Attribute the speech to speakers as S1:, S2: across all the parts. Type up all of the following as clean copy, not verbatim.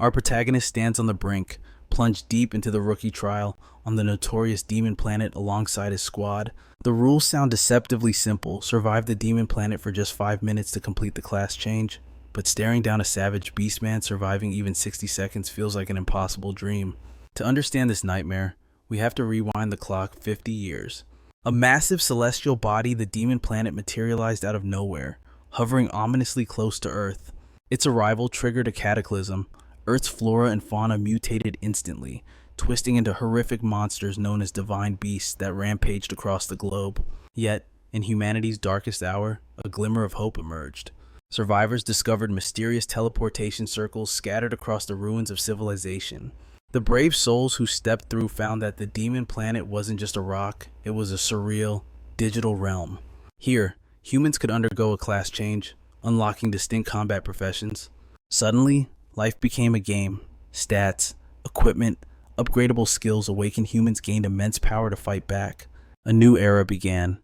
S1: Our protagonist stands on the brink, plunged deep into the rookie trial on the notorious demon planet alongside his squad. The rules sound deceptively simple: survive the demon planet for just 5 minutes to complete the class change. But staring down a savage beastman surviving even 60 seconds feels like an impossible dream. To understand this nightmare, we have to rewind the clock 50 years. A massive celestial body, the demon planet, materialized out of nowhere, hovering ominously close to Earth. Its arrival triggered a cataclysm. Earth's flora and fauna mutated instantly, twisting into horrific monsters known as divine beasts that rampaged across the globe. Yet, in humanity's darkest hour, a glimmer of hope emerged. Survivors discovered mysterious teleportation circles scattered across the ruins of civilization. The brave souls who stepped through found that the demon planet wasn't just a rock, it was a surreal, digital realm. Here, humans could undergo a class change, unlocking distinct combat professions. Suddenly, life became a game. Stats, equipment, upgradable skills awakened humans gained immense power to fight back. A new era began.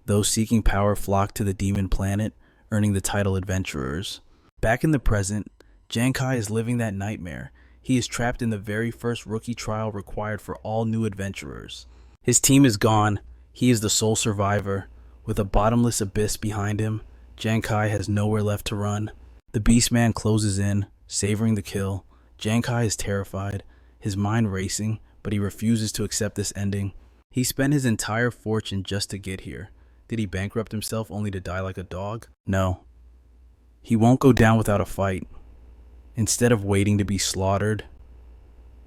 S1: Those seeking power flocked to the demon planet, earning the title adventurers. Back in the present, Giang Khai is living that nightmare. He is trapped in the very first rookie trial required for all new adventurers. His team is gone. He is the sole survivor. With a bottomless abyss behind him, Giang Khai has nowhere left to run. The Beastman closes in, savoring the kill. Giang Khai is terrified, his mind racing, but he refuses to accept this ending. He spent his entire fortune just to get here. Did he bankrupt himself only to die like a dog? No. He won't go down without a fight. Instead of waiting to be slaughtered,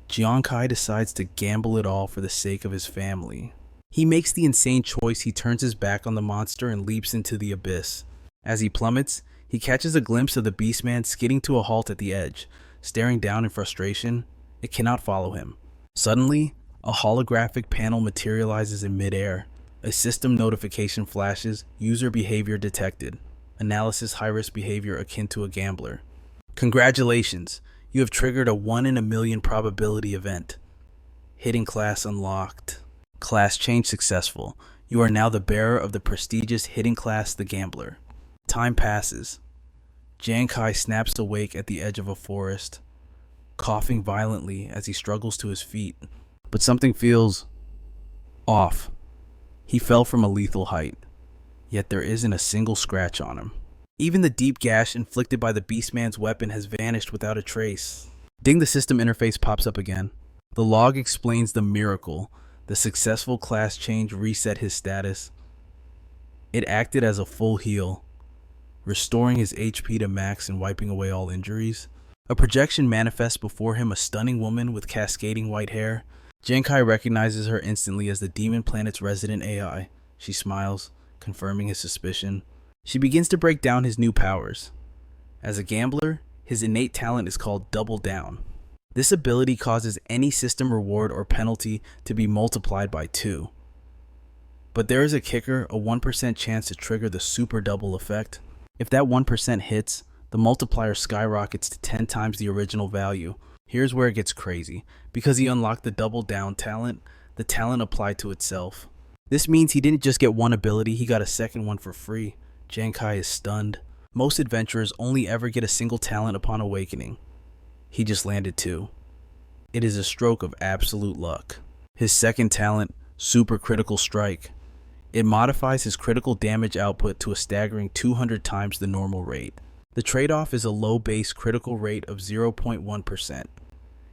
S1: Giang Khai decides to gamble it all for the sake of his family. He makes the insane choice. He turns his back on the monster and leaps into the abyss. As he plummets, he catches a glimpse of the Beastman skidding to a halt at the edge. Staring down in frustration, it cannot follow him. Suddenly, a holographic panel materializes in midair. A system notification flashes: user behavior detected. Analysis: high-risk behavior akin to a gambler. Congratulations, you have triggered a 1 in a million probability event. Hidden class unlocked. Class change successful. You are now the bearer of the prestigious hidden class, the Gambler. Time passes. Giang Khai snaps awake at the edge of a forest, coughing violently as he struggles to his feet. But something feels off. He fell from a lethal height, yet there isn't a single scratch on him. Even the deep gash inflicted by the Beastman's weapon has vanished without a trace. Ding, the system interface pops up again. The log explains the miracle. The successful class change reset his status. It acted as a full heal, restoring his HP to max and wiping away all injuries. A projection manifests before him, a stunning woman with cascading white hair. Giang Khai recognizes her instantly as the demon planet's resident AI. She smiles, confirming his suspicion. She begins to break down his new powers. As a gambler, his innate talent is called Double Down. This ability causes any system reward or penalty to be multiplied by 2. But there is a kicker: a 1% chance to trigger the super double effect. If that 1% hits, the multiplier skyrockets to 10 times the original value. Here's where it gets crazy. Because he unlocked the Double Down talent, the talent applied to itself. This means he didn't just get one ability, he got a second one for free. Giang Khai is stunned. Most adventurers only ever get a single talent upon awakening. He just landed 2. It is a stroke of absolute luck. His second talent, Super Critical Strike. It modifies his critical damage output to a staggering 200 times the normal rate. The trade-off is a low base critical rate of 0.1%.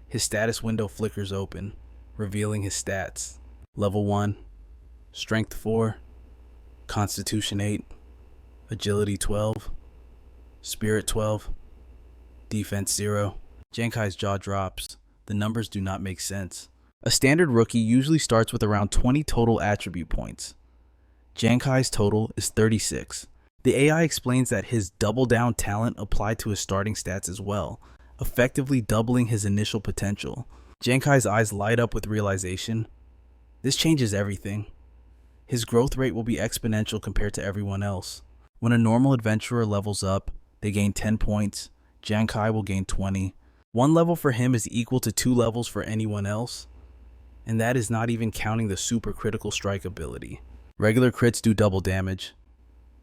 S1: His status window flickers open, revealing his stats. Level 1, Strength 4, Constitution 8, Agility 12, Spirit 12, Defense 0. Giang Khai's jaw drops. The numbers do not make sense. A standard rookie usually starts with around 20 total attribute points. Giang Khai's total is 36. The AI explains that his Double Down talent applied to his starting stats as well, effectively doubling his initial potential. Giang Khai's eyes light up with realization. This changes everything. His growth rate will be exponential compared to everyone else. When a normal adventurer levels up, they gain 10 points. Giang Khai will gain 20. 1 level for him is equal to 2 levels for anyone else. And that is not even counting the Super Critical Strike ability. Regular crits do double damage.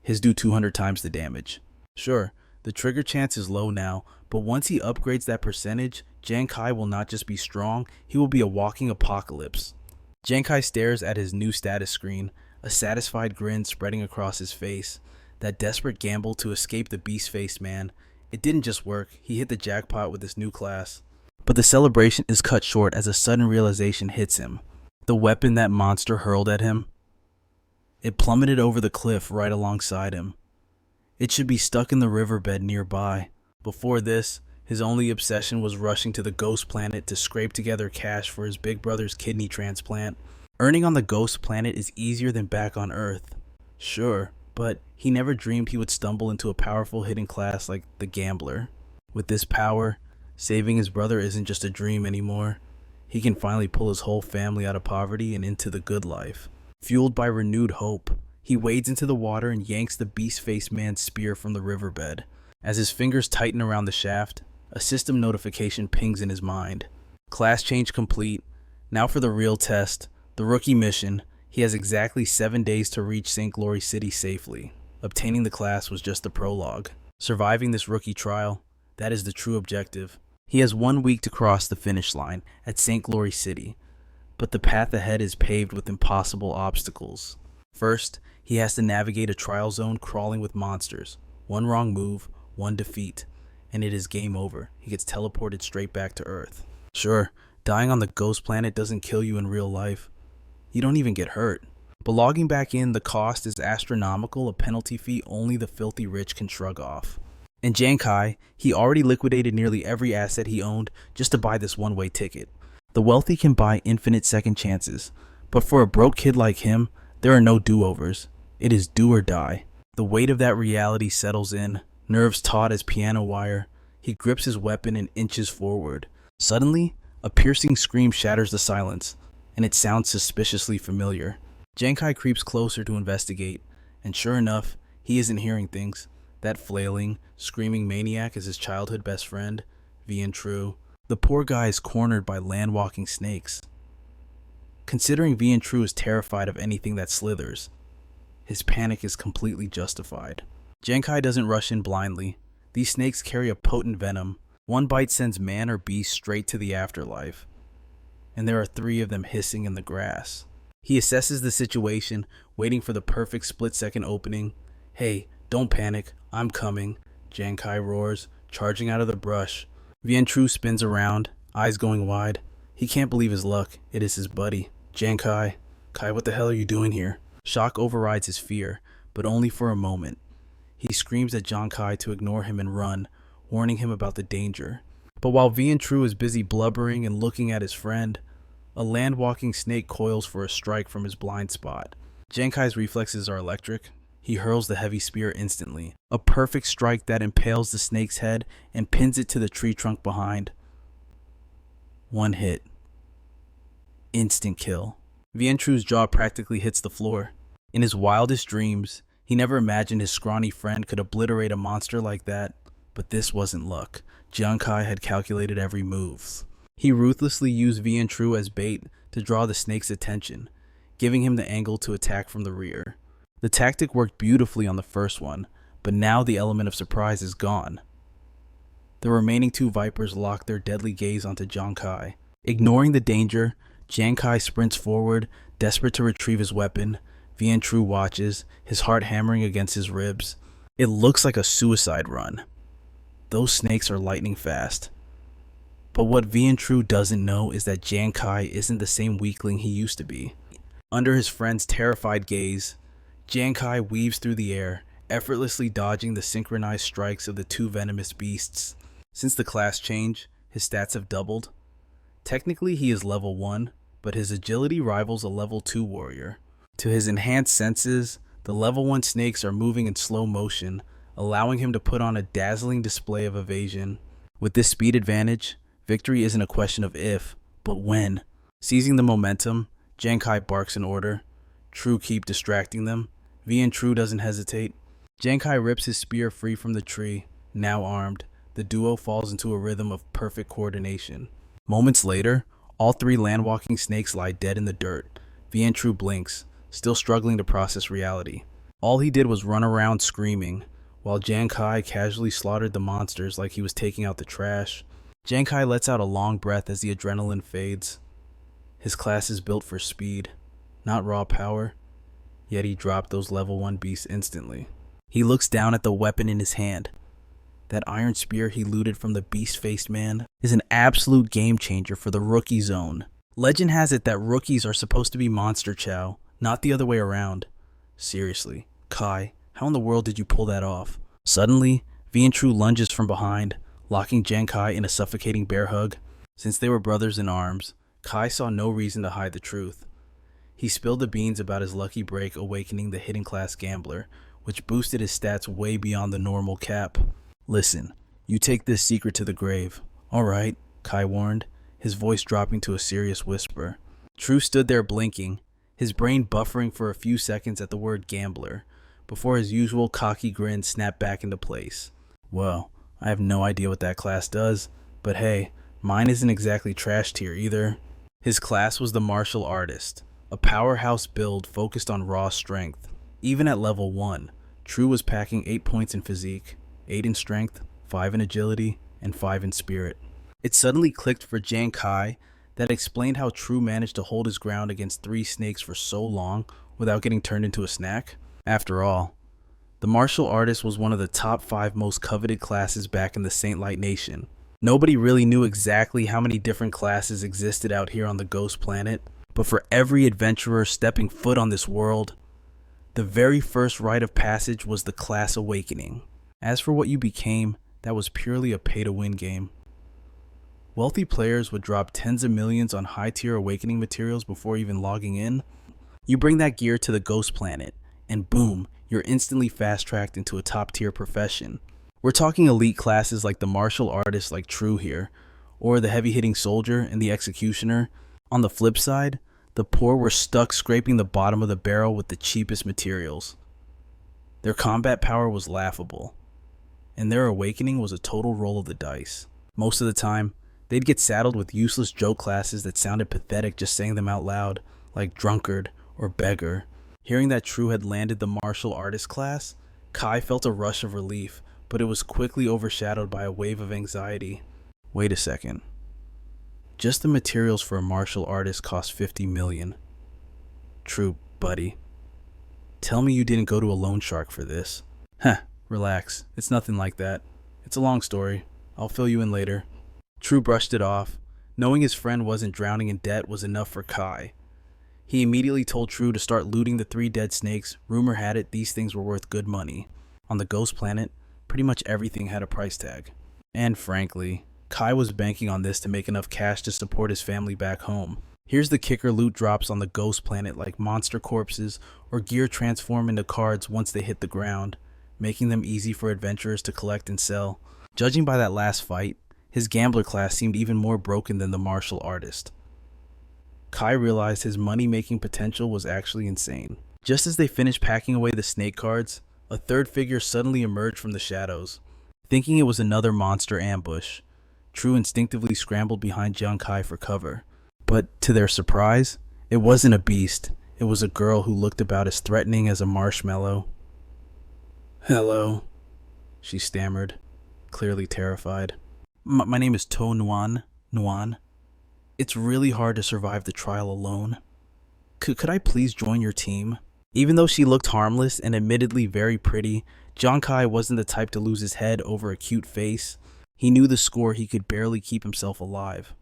S1: His do 200 times the damage. Sure, The trigger chance is low now, but once he upgrades that percentage, Giang Khai will not just be strong, he will be a walking apocalypse. Giang Khai stares at his new status screen, a satisfied grin spreading across his face. That desperate gamble to escape the beast-faced man. It didn't just work, he hit the jackpot with this new class. But the celebration is cut short as a sudden realization hits him. The weapon that monster hurled at him, it plummeted over the cliff right alongside him. It should be stuck in the riverbed nearby. Before this, his only obsession was rushing to the ghost planet to scrape together cash for his big brother's kidney transplant. Earning on the ghost planet is easier than back on Earth. Sure, but he never dreamed he would stumble into a powerful hidden class like the gambler. With this power, saving his brother isn't just a dream anymore. He can finally pull his whole family out of poverty and into the good life. Fueled by renewed hope, he wades into the water and yanks the beast-faced man's spear from the riverbed. As his fingers tighten around the shaft, a system notification pings in his mind. Class change complete. Now for the real test, the rookie mission. He has exactly 7 days to reach St. Glory City safely. Obtaining the class was just the prologue. Surviving this rookie trial, that is the true objective. He has 1 week to cross the finish line at St. Glory City, but the path ahead is paved with impossible obstacles. First, he has to navigate a trial zone crawling with monsters. One wrong move, one defeat, and it is game over. He gets teleported straight back to Earth. Sure, dying on the ghost planet doesn't kill you in real life. You don't even get hurt. But logging back in, the cost is astronomical, a penalty fee only the filthy rich can shrug off. In Giang Khai, he already liquidated nearly every asset he owned just to buy this one-way ticket. The wealthy can buy infinite second chances, but for a broke kid like him, there are no do-overs. It is do or die. The weight of that reality settles in, nerves taut as piano wire. He grips his weapon and inches forward. Suddenly, a piercing scream shatters the silence, and it sounds suspiciously familiar. Giang Khai creeps closer to investigate, and sure enough, he isn't hearing things. That flailing, screaming maniac is his childhood best friend, Vian True. The poor guy is cornered by land-walking snakes. Considering Vian True is terrified of anything that slithers, his panic is completely justified. Giang Khai doesn't rush in blindly. These snakes carry a potent venom. One bite sends man or beast straight to the afterlife, and there are 3 of them hissing in the grass. He assesses the situation, waiting for the perfect split-second opening. "Hey, don't panic, I'm coming," Giang Khai roars, charging out of the brush. Vian True spins around, eyes going wide. He can't believe his luck. It is his buddy. Giang Khai. "Khai, what the hell are you doing here?" Shock overrides his fear, but only for a moment. He screams at Giang Khai to ignore him and run, warning him about the danger. But while Vian True is busy blubbering and looking at his friend, a land-walking snake coils for a strike from his blind spot. Giang Khai's reflexes are electric. He hurls the heavy spear instantly. A perfect strike that impales the snake's head and pins it to the tree trunk behind. 1 hit. Instant kill. Vian True's jaw practically hits the floor. In his wildest dreams, he never imagined his scrawny friend could obliterate a monster like that. But this wasn't luck. Giang Khai had calculated every move. He ruthlessly used Vian True as bait to draw the snake's attention, giving him the angle to attack from the rear. The tactic worked beautifully on the first one, but now the element of surprise is gone. The remaining 2 vipers lock their deadly gaze onto Giang Khai. Ignoring the danger, Giang Khai sprints forward, desperate to retrieve his weapon. Vian True watches, his heart hammering against his ribs. It looks like a suicide run. Those snakes are lightning fast. But what Vian True doesn't know is that Giang Khai isn't the same weakling he used to be. Under his friend's terrified gaze, Giang Khai weaves through the air, effortlessly dodging the synchronized strikes of the 2 venomous beasts. Since the class change, his stats have doubled. Technically he is level 1, but his agility rivals a level 2 warrior. To his enhanced senses, the level 1 snakes are moving in slow motion, allowing him to put on a dazzling display of evasion. With this speed advantage, victory isn't a question of if, but when. Seizing the momentum, Giang Khai barks an order. True keep distracting them. Vian True doesn't hesitate. Giang Khai rips his spear free from the tree. Now armed, the duo falls into a rhythm of perfect coordination. Moments later, all 3 land-walking snakes lie dead in the dirt. Vian True blinks, still struggling to process reality. All he did was run around screaming. while Giang Khai casually slaughtered the monsters like he was taking out the trash. Giang Khai lets out a long breath as the adrenaline fades. His class is built for speed, not raw power, yet he dropped those level 1 beasts instantly. He looks down at the weapon in his hand. That iron spear he looted from the beast-faced man is an absolute game changer for the rookie zone. Legend has it that rookies are supposed to be monster chow, not the other way around. Seriously, Kai, how in the world did you pull that off? Suddenly, V and True lunges from behind, locking Giang Khai in a suffocating bear hug. Since they were brothers in arms, Kai saw no reason to hide the truth. He spilled the beans about his lucky break awakening the hidden class gambler, which boosted his stats way beyond the normal cap. Listen, you take this secret to the grave. Alright, Kai warned, his voice dropping to a serious whisper. True stood there blinking, his brain buffering for a few seconds at the word gambler, before his usual cocky grin snapped back into place. Well, I have no idea what that class does, but hey, mine isn't exactly trash tier either. His class was the martial artist, a powerhouse build focused on raw strength. Even at level 1, True was packing 8 points in physique, 8 in strength, 5 in agility, and 5 in spirit. It suddenly clicked for Giang Khai that explained how True managed to hold his ground against 3 snakes for so long without getting turned into a snack. After all, the martial artist was one of the top 5 most coveted classes back in the Saint Light Nation. Nobody really knew exactly how many different classes existed out here on the Ghost Planet, but for every adventurer stepping foot on this world, the very first rite of passage was the class awakening. As for what you became, that was purely a pay-to-win game. Wealthy players would drop tens of millions on high-tier awakening materials before even logging in. You bring that gear to the Ghost Planet, and boom, you're instantly fast-tracked into a top-tier profession. We're talking elite classes like the martial artist like True here, or the heavy-hitting soldier and the executioner. On the flip side, the poor were stuck scraping the bottom of the barrel with the cheapest materials. Their combat power was laughable, and their awakening was a total roll of the dice. Most of the time, they'd get saddled with useless joke classes that sounded pathetic just saying them out loud, like drunkard or beggar. Hearing that True had landed the martial artist class, Kai felt a rush of relief, but it was quickly overshadowed by a wave of anxiety. Wait a second. Just the materials for a martial artist cost 50 million. True, buddy. Tell me you didn't go to a loan shark for this. Huh, relax. It's nothing like that. It's a long story. I'll fill you in later. True brushed it off. Knowing his friend wasn't drowning in debt was enough for Kai. He immediately told True to start looting the 3 dead snakes. Rumor had it these things were worth good money. On the Ghost Planet, pretty much everything had a price tag. And frankly, Kai was banking on this to make enough cash to support his family back home. Here's the kicker: loot drops on the Ghost Planet like monster corpses or gear transform into cards once they hit the ground, making them easy for adventurers to collect and sell. Judging by that last fight, his gambler class seemed even more broken than the martial artist. Kai realized his money-making potential was actually insane. Just as they finished packing away the snake cards, a third figure suddenly emerged from the shadows. Thinking it was another monster ambush, True instinctively scrambled behind Giang Khai for cover. But to their surprise, it wasn't a beast. It was a girl who looked about as threatening as a marshmallow. "Hello," she stammered, clearly terrified. My name is To Nuan. Nuan. It's really hard to survive the trial alone. Could I please join your team?" Even though she looked harmless and admittedly very pretty, Giang Khai wasn't the type to lose his head over a cute face. He knew the score he could barely keep himself alive.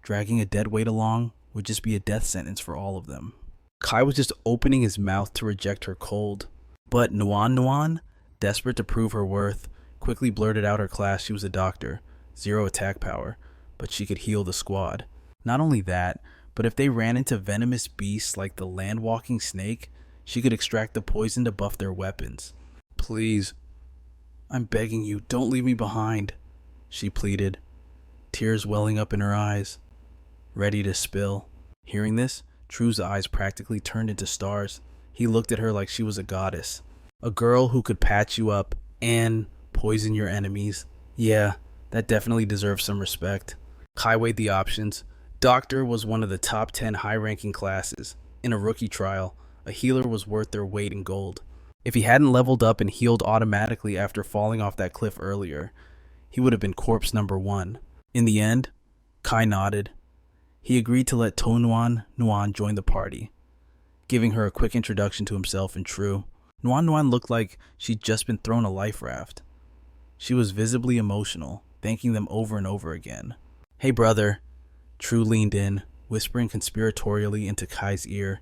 S1: Dragging a deadweight along would just be a death sentence for all of them. Kai was just opening his mouth to reject her cold. But Nuan, desperate to prove her worth, quickly blurted out her class. She was a doctor, 0 attack power, but she could heal the squad. Not only that, but if they ran into venomous beasts like the land-walking snake, she could extract the poison to buff their weapons. "Please, I'm begging you, don't leave me behind," she pleaded, tears welling up in her eyes, ready to spill. Hearing this, True's eyes practically turned into stars. He looked at her like she was a goddess. A girl who could patch you up and poison your enemies. Yeah, that definitely deserves some respect. Kai weighed the options. Doctor was one of the top 10 high-ranking classes. In a rookie trial, a healer was worth their weight in gold. If he hadn't leveled up and healed automatically after falling off that cliff earlier, he would have been corpse number 1. In the end, Khai nodded. He agreed to let To Nuan join the party, giving her a quick introduction to himself and True. Nuan looked like she'd just been thrown a life raft. She was visibly emotional, thanking them over and over again. "Hey brother," True leaned in, whispering conspiratorially into Kai's ear.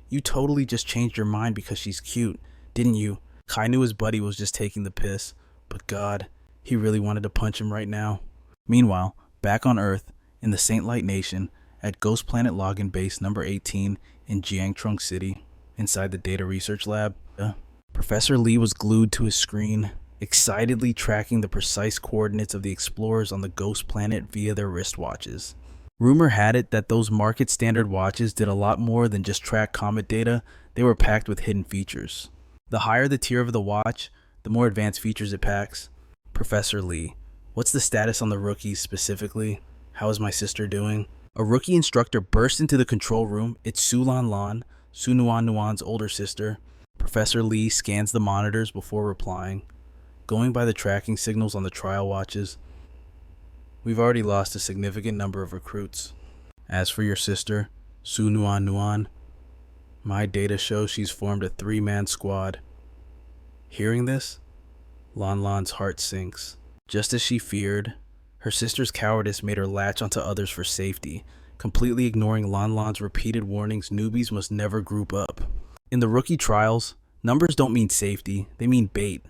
S1: "You totally just changed your mind because she's cute, didn't you?" Khai knew his buddy was just taking the piss, but God, he really wanted to punch him right now. Meanwhile, back on Earth, in the Saint Light Nation, at Ghost Planet Login Base number 18 in Jiangtrong City, inside the Data Research Lab, Professor Lee was glued to his screen, excitedly tracking the precise coordinates of the explorers on the ghost planet via their wristwatches. Rumor had it that those market standard watches did a lot more than just track comet data. They were packed with hidden features. The higher the tier of the watch, the more advanced features it packs. "Professor Lee, what's the status on the rookies specifically? How is my sister doing?" A rookie instructor burst into the control room. It's Su Nuan's older sister. Professor Lee scans the monitors before replying. "Going by the tracking signals on the trial watches, we've already lost a significant number of recruits. As for your sister, Su Nuan, my data shows she's formed a 3-man squad." Hearing this, Lan's heart sinks. Just as she feared, her sister's cowardice made her latch onto others for safety, completely ignoring Lan's repeated warnings newbies must never group up. In the rookie trials, numbers don't mean safety, they mean bait.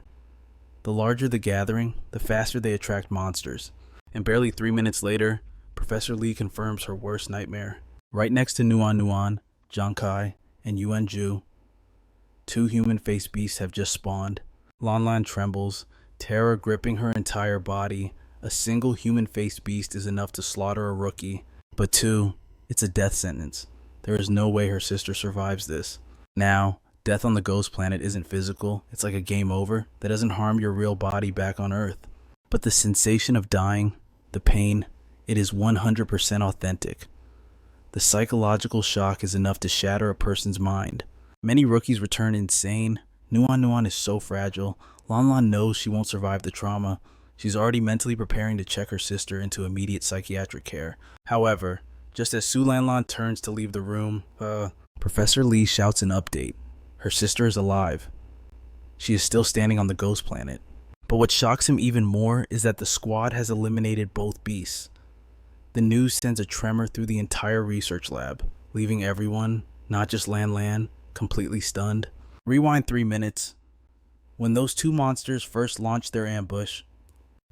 S1: The larger the gathering, the faster they attract monsters. And barely 3 minutes later, Professor Lee confirms her worst nightmare. Right next to Nuan, Giang Khai, and Ju, 2 human-faced beasts have just spawned. Lan trembles, terror gripping her entire body. A single human-faced beast is enough to slaughter a rookie, but 2, it's a death sentence. There is no way her sister survives this. Now, death on the ghost planet isn't physical, it's like a game over that doesn't harm your real body back on Earth. But the sensation of dying, the pain, it is 100% authentic. The psychological shock is enough to shatter a person's mind. Many rookies return insane. Nuan is so fragile. Lan knows she won't survive the trauma. She's already mentally preparing to check her sister into immediate psychiatric care. However, just as Su Lan turns to leave the room, Professor Lee shouts an update. Her sister is alive. She is still standing on the ghost planet. But what shocks him even more is that the squad has eliminated both beasts. The news sends a tremor through the entire research lab, leaving everyone, not just Lan, completely stunned. Rewind 3 minutes. When those 2 monsters first launched their ambush,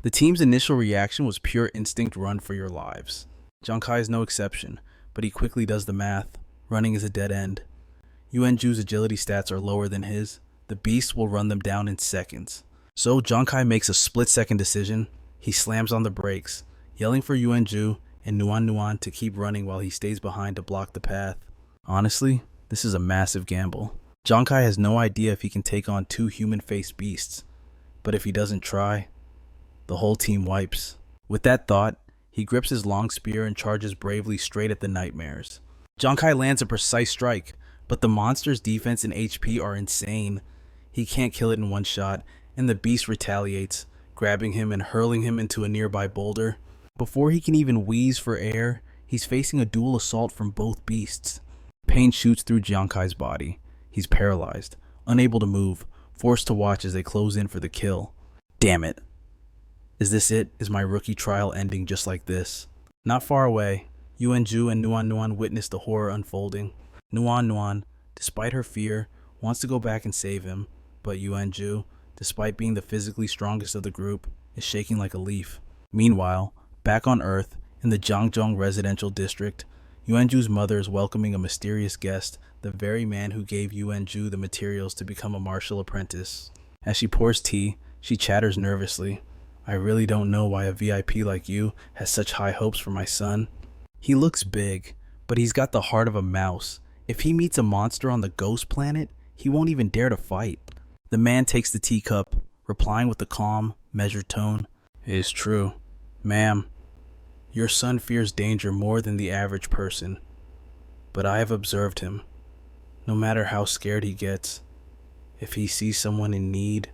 S1: the team's initial reaction was pure instinct: run for your lives. Giang Khai is no exception, but he quickly does the math. Running is a dead end. Ju's agility stats are lower than his. The beast will run them down in seconds. So Giang Khai makes a split-second decision. He slams on the brakes, yelling for Ju and Nuan to keep running while he stays behind to block the path. Honestly, this is a massive gamble. Giang Khai has no idea if he can take on 2 human-faced beasts, but if he doesn't try, the whole team wipes. With that thought, he grips his long spear and charges bravely straight at the nightmares. Giang Khai lands a precise strike, but the monster's defense and HP are insane. He can't kill it in one shot, and the beast retaliates, grabbing him and hurling him into a nearby boulder. Before he can even wheeze for air, he's facing a dual assault from both beasts. Pain shoots through Giang Khai's body. He's paralyzed, unable to move, forced to watch as they close in for the kill. Damn it. Is this it? Is my rookie trial ending just like this? Not far away, Ju and Nuan witness the horror unfolding. Nuan, despite her fear, wants to go back and save him, but Ju, despite being the physically strongest of the group, is shaking like a leaf. Meanwhile, back on Earth, in the Jiangzhong residential district, Ju's mother is welcoming a mysterious guest, the very man who gave Ju the materials to become a martial apprentice. As she pours tea, she chatters nervously. "I really don't know why a VIP like you has such high hopes for my son. He looks big, but he's got the heart of a mouse. If he meets a monster on the ghost planet, he won't even dare to fight." The man takes the teacup, replying with a calm, measured tone. "It is true, ma'am. Your son fears danger more than the average person, but I have observed him. No matter how scared he gets, If he sees someone in need,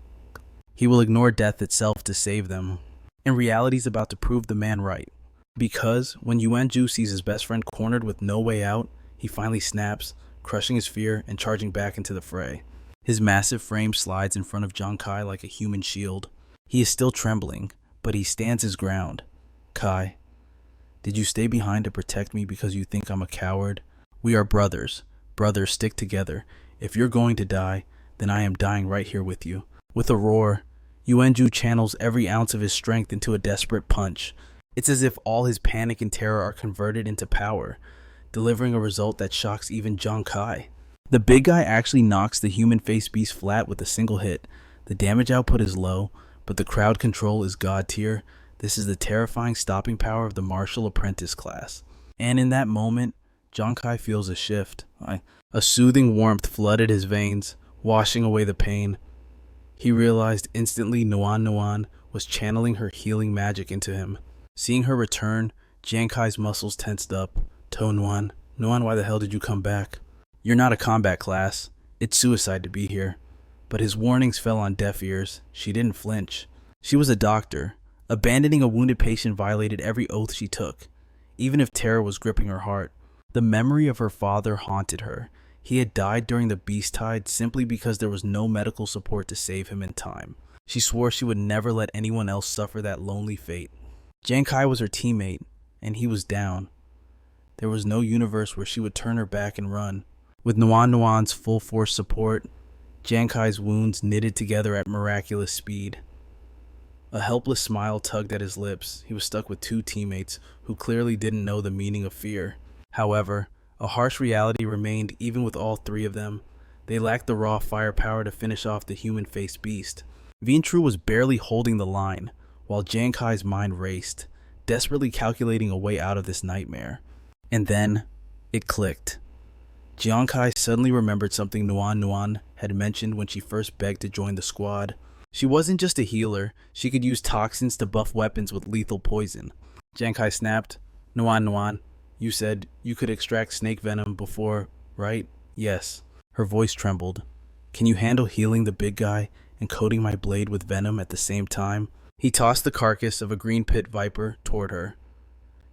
S1: he will ignore death itself to save them. And reality's about to prove the man right. Because when Yuanju sees his best friend cornered with no way out, he finally snaps, crushing his fear and charging back into the fray. His massive frame slides in front of Giang Khai like a human shield. He is still trembling, but he stands his ground. Kai, did you stay behind to protect me because you think I'm a coward? We are brothers. Brothers stick together. If you're going to die, then I am dying right here with you. With a roar, Yuanju channels every ounce of his strength into a desperate punch. It's as if all his panic and terror are converted into power, delivering a result that shocks even Giang Khai. The big guy actually knocks the human face beast flat with a single hit. The damage output is low, but the crowd control is god tier. This is the terrifying stopping power of the martial apprentice class. And in that moment, Giang Khai feels a shift. A soothing warmth flooded his veins, washing away the pain. He realized instantly Nuan was channeling her healing magic into him. Seeing her return, Giang Khai's muscles tensed up. Nuan, why the hell did you come back? You're not a combat class. It's suicide to be here. But his warnings fell on deaf ears. She didn't flinch. She was a doctor. Abandoning a wounded patient violated every oath she took, even if terror was gripping her heart. The memory of her father haunted her. He had died during the beast tide simply because there was no medical support to save him in time. She swore she would never let anyone else suffer that lonely fate. Giang Khai was her teammate, and he was down. There was no universe where she would turn her back and run. With Nuan's full force support, Giang Khai's wounds knitted together at miraculous speed. A helpless smile tugged at his lips. He was stuck with two teammates who clearly didn't know the meaning of fear. However, a harsh reality remained even with all three of them. They lacked the raw firepower to finish off the human-faced beast. Vientru was barely holding the line, while Giang Khai's mind raced, desperately calculating a way out of this nightmare. And then, it clicked. Giang Khai suddenly remembered something Nuan had mentioned when she first begged to join the squad. She wasn't just a healer, she could use toxins to buff weapons with lethal poison. Giang Khai snapped. Nuan, you said you could extract snake venom before, right? Yes. Her voice trembled. Can you handle healing the big guy and coating my blade with venom at the same time? He tossed the carcass of a green pit viper toward her.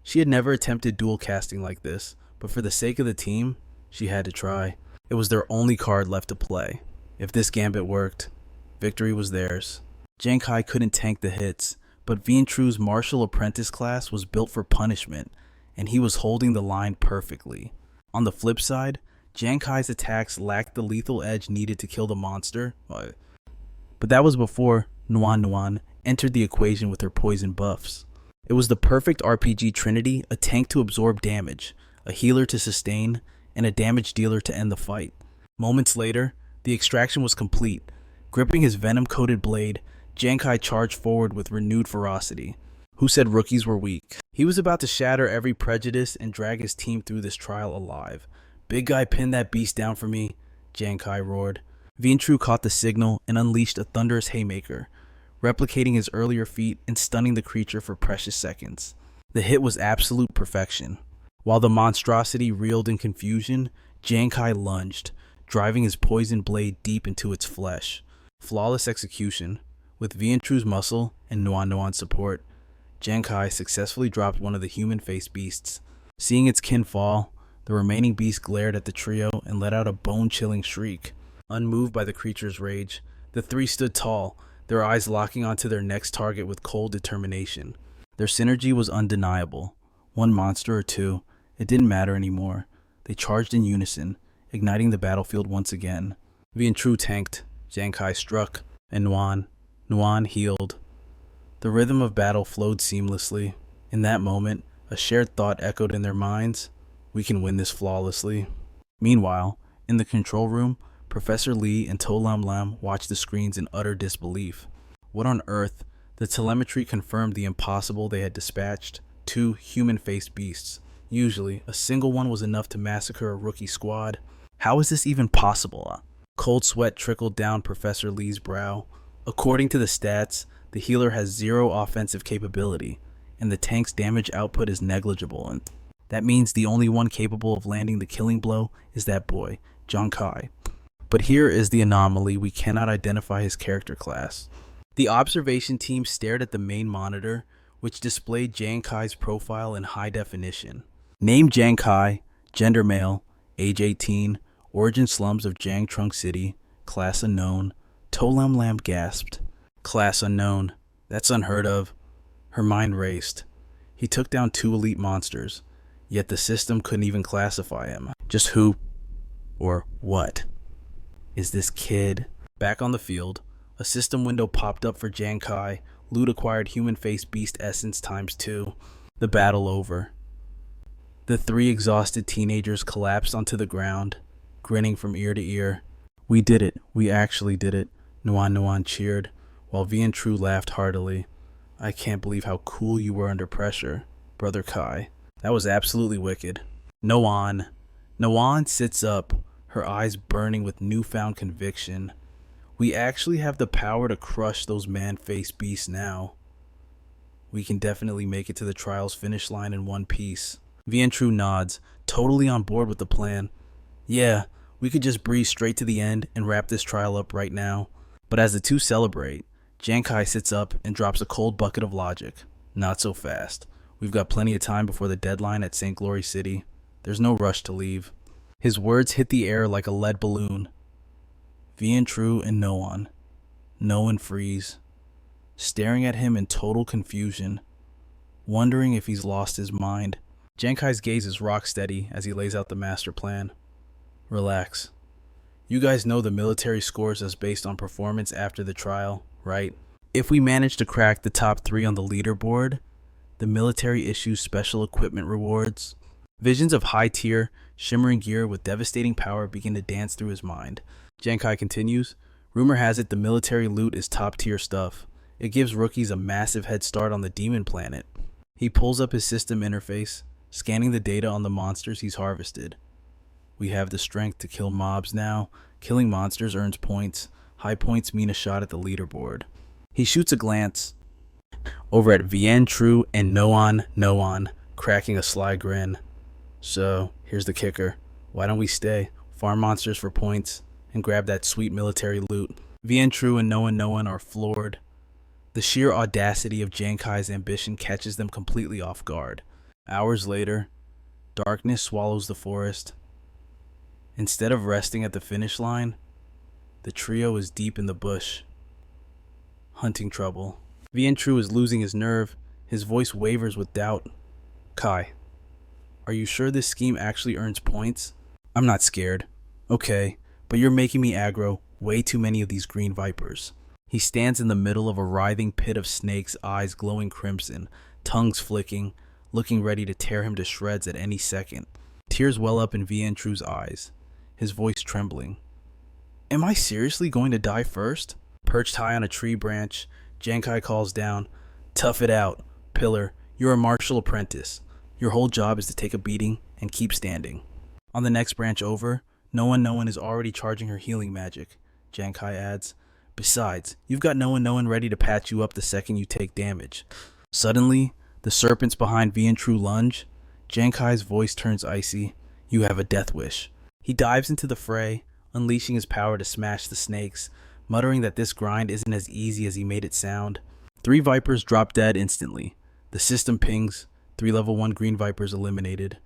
S1: She had never attempted dual casting like this, but for the sake of the team, she had to try. It was their only card left to play. If this gambit worked, victory was theirs. Giang Khai couldn't tank the hits, but Vientru's martial apprentice class was built for punishment, and he was holding the line perfectly. On the flip side, Giang Khai's attacks lacked the lethal edge needed to kill the monster, but that was before Nuan entered the equation with her poison buffs. It was the perfect RPG trinity: a tank to absorb damage, a healer to sustain, and a damage dealer to end the fight. Moments later, the extraction was complete. Gripping his venom-coated blade, Giang Khai charged forward with renewed ferocity. Who said rookies were weak? He was about to shatter every prejudice and drag his team through this trial alive. Big guy, pin that beast down for me, Giang Khai roared. Vientru caught the signal and unleashed a thunderous haymaker, replicating his earlier feat and stunning the creature for precious seconds. The hit was absolute perfection. While the monstrosity reeled in confusion, Giang Khai lunged, driving his poisoned blade deep into its flesh. Flawless execution. With Vientru's muscle and Nuan's support, Giang Khai successfully dropped one of the human-faced beasts. Seeing its kin fall, the remaining beast glared at the trio and let out a bone-chilling shriek. Unmoved by the creature's rage, the three stood tall, their eyes locking onto their next target with cold determination. Their synergy was undeniable. One monster or two, it didn't matter anymore. They charged in unison, igniting the battlefield once again. Vientru tanked, Giang Khai struck, and Nuan healed. The rhythm of battle flowed seamlessly. In that moment, a shared thought echoed in their minds: we can win this flawlessly. Meanwhile, in the control room, Professor Lee and To Lam Lam watched the screens in utter disbelief. What on earth? The telemetry confirmed the impossible they had dispatched: 2 human-faced beasts. Usually, a single one was enough to massacre a rookie squad. How is this even possible? Cold sweat trickled down Professor Lee's brow. According to the stats, the healer has 0 offensive capability, and the tank's damage output is negligible, and that means the only one capable of landing the killing blow is that boy, Giang Khai. But here is the anomaly: we cannot identify his character class. The observation team stared at the main monitor, which displayed Giang Khai's profile in high definition. Name Giang Khai, gender male, age 18, origin slums of Jiang Trung City, class unknown. Tolam Lam gasped. Class unknown. That's unheard of. Her mind raced. He took down 2 elite monsters, yet the system couldn't even classify him. Just who or what is this kid? Back on the field, a system window popped up for Giang Khai. Loot acquired human face beast essence ×2. The battle over. The 3 exhausted teenagers collapsed onto the ground, grinning from ear to ear. We did it. We actually did it. Nuan Nuan cheered, while Vian Tru laughed heartily. I can't believe how cool you were under pressure, Brother Kai. That was absolutely wicked. Nuan. Nuan sits up, her eyes burning with newfound conviction. We actually have the power to crush those man-faced beasts now. We can definitely make it to the trial's finish line in one piece. Vian Tru nods, totally on board with the plan. Yeah, we could just breeze straight to the end and wrap this trial up right now. But as the two celebrate, Giang Khai sits up and drops a cold bucket of logic. Not so fast. We've got plenty of time before the deadline at St. Glory City. There's no rush to leave. His words hit the air like a lead balloon. Vian Tru and Noan freeze, staring at him in total confusion, wondering if he's lost his mind. Giang Khai's gaze is rock steady as he lays out the master plan. Relax. You guys know the military scores us based on performance after the trial, right? If we manage to crack the top 3 on the leaderboard, the military issues special equipment rewards. Visions of high-tier, shimmering gear with devastating power begin to dance through his mind. Giang Khai continues, rumor has it the military loot is top-tier stuff. It gives rookies a massive head start on the demon planet. He pulls up his system interface, scanning the data on the monsters he's harvested. We have the strength to kill mobs now. Killing monsters earns points. High points mean a shot at the leaderboard. He shoots a glance over at Vian Tru and Noan, cracking a sly grin. So, here's the kicker. Why don't we stay, farm monsters for points, and grab that sweet military loot? Vian Tru and Noan are floored. The sheer audacity of Giang Khai's ambition catches them completely off guard. Hours later, darkness swallows the forest. Instead of resting at the finish line, the trio is deep in the bush, hunting trouble. Vian Tru is losing his nerve. His voice wavers with doubt. Kai, are you sure this scheme actually earns points? I'm not scared. Okay, but you're making me aggro way too many of these green vipers. He stands in the middle of a writhing pit of snakes, eyes glowing crimson, tongues flicking, looking ready to tear him to shreds at any second. Tears well up in Vian Tru's eyes, his voice trembling. Am I seriously going to die first? Perched high on a tree branch, Giang Khai calls down, Tough it out, Pillar. You're a martial apprentice. Your whole job is to take a beating and keep standing. On the next branch over, Noan is already charging her healing magic. Giang Khai adds, Besides, you've got Noan ready to patch you up the second you take damage. Suddenly, the serpents behind Vian Tru lunge. Giang Khai's voice turns icy. You have a death wish. He dives into the fray, unleashing his power to smash the snakes, muttering that this grind isn't as easy as he made it sound. 3 vipers drop dead instantly. The system pings. 3 level 1 green vipers eliminated.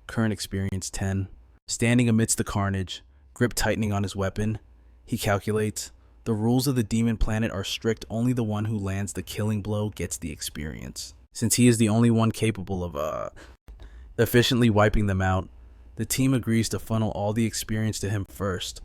S1: Current experience 10. Standing amidst the carnage, grip tightening on his weapon, he calculates, the rules of the demon planet are strict. Only the one who lands the killing blow gets the experience. Since he is the only one capable of efficiently wiping them out, the team agrees to funnel all the experience to him first.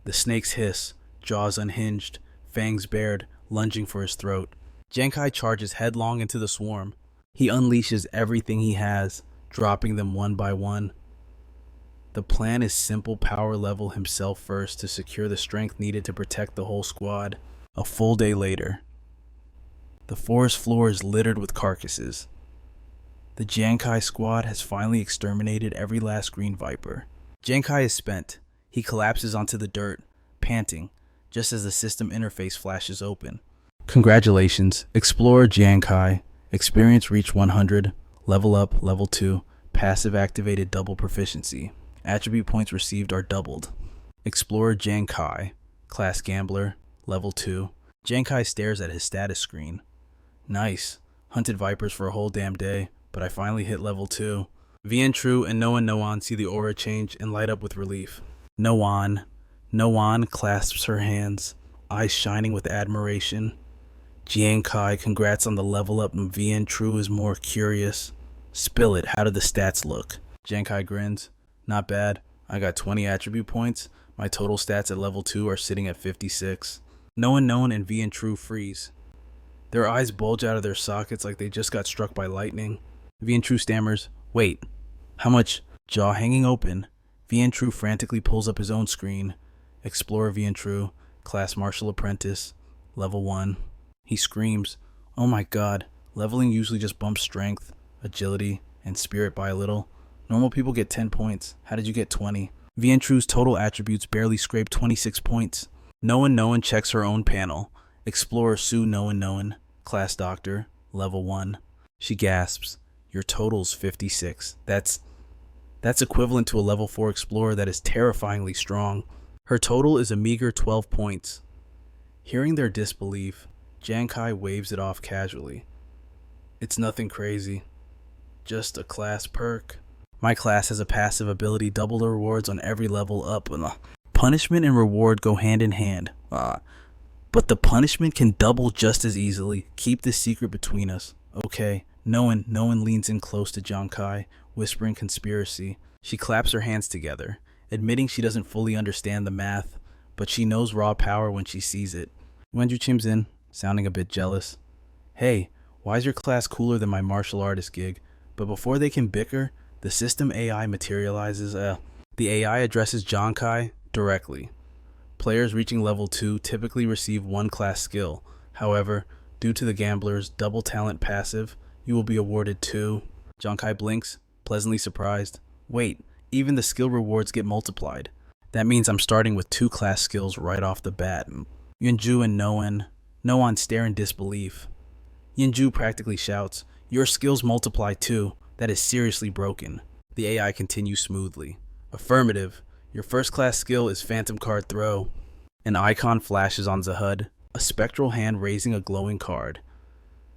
S1: The snakes hiss, jaws unhinged, fangs bared, lunging for his throat. Giang Khai charges headlong into the swarm. He unleashes everything he has, dropping them one by one. The plan is simple: power level himself first to secure the strength needed to protect the whole squad. A full day later, the forest floor is littered with carcasses. The Giang Khai squad has finally exterminated every last green viper. Giang Khai is spent. He collapses onto the dirt, panting, just as the system interface flashes open. Congratulations, Explorer Giang Khai. Experience reached 100, level up, level 2, passive activated double proficiency. Attribute points received are doubled. Explorer Giang Khai, class gambler, level 2. Giang Khai stares at his status screen. Nice. Hunted vipers for a whole damn day, but I finally hit level 2. Vien Tru and Noan see the aura change and light up with relief. Noan clasps her hands, eyes shining with admiration. Giang Khai, congrats on the level up, and Vien Tru is more curious. Spill it, how did the stats look? Giang Khai grins. Not bad. I got 20 attribute points. My total stats at level 2 are sitting at 56. Noan and Vien Tru freeze. Their eyes bulge out of their sockets like they just got struck by lightning. Vien Tru stammers, wait, how much? Jaw hanging open, Vien Tru frantically pulls up his own screen. Explorer Vien Tru, class martial apprentice, level 1. He screams, oh my god, leveling usually just bumps strength, agility, and spirit by a little. Normal people get 10 points. How did you get 20? Vien Tru's total attributes barely scrape 26 points. Noan checks her own panel. Explorer Su Noan, class doctor, level 1. She gasps, your total's 56. That's equivalent to a level 4 explorer that is terrifyingly strong. Her total is a meager 12 points. Hearing their disbelief, Giang Khai waves it off casually. It's nothing crazy. Just a class perk. My class has a passive ability, double the rewards on every level up. Punishment and reward go hand in hand. But the punishment can double just as easily. Keep this secret between us. Okay. Noan leans in close to Giang Khai, whispering conspiracy. She claps her hands together, admitting she doesn't fully understand the math, but she knows raw power when she sees it. Wenju chimes in, sounding a bit jealous. Hey, why is your class cooler than my martial artist gig? But before they can bicker, the system AI materializes. The AI addresses Giang Khai directly. Players reaching level 2 typically receive 1 class skill. However, due to the gambler's double talent passive, you will be awarded 2. Giang Khai blinks, pleasantly surprised. Wait, even the skill rewards get multiplied. That means I'm starting with 2 class skills right off the bat. Yunju and Noan stare in disbelief. Yunju practically shouts, your skills multiply too. That is seriously broken. The AI continues smoothly. Affirmative. Your first class skill is Phantom Card Throw. An icon flashes on the HUD, a spectral hand raising a glowing card.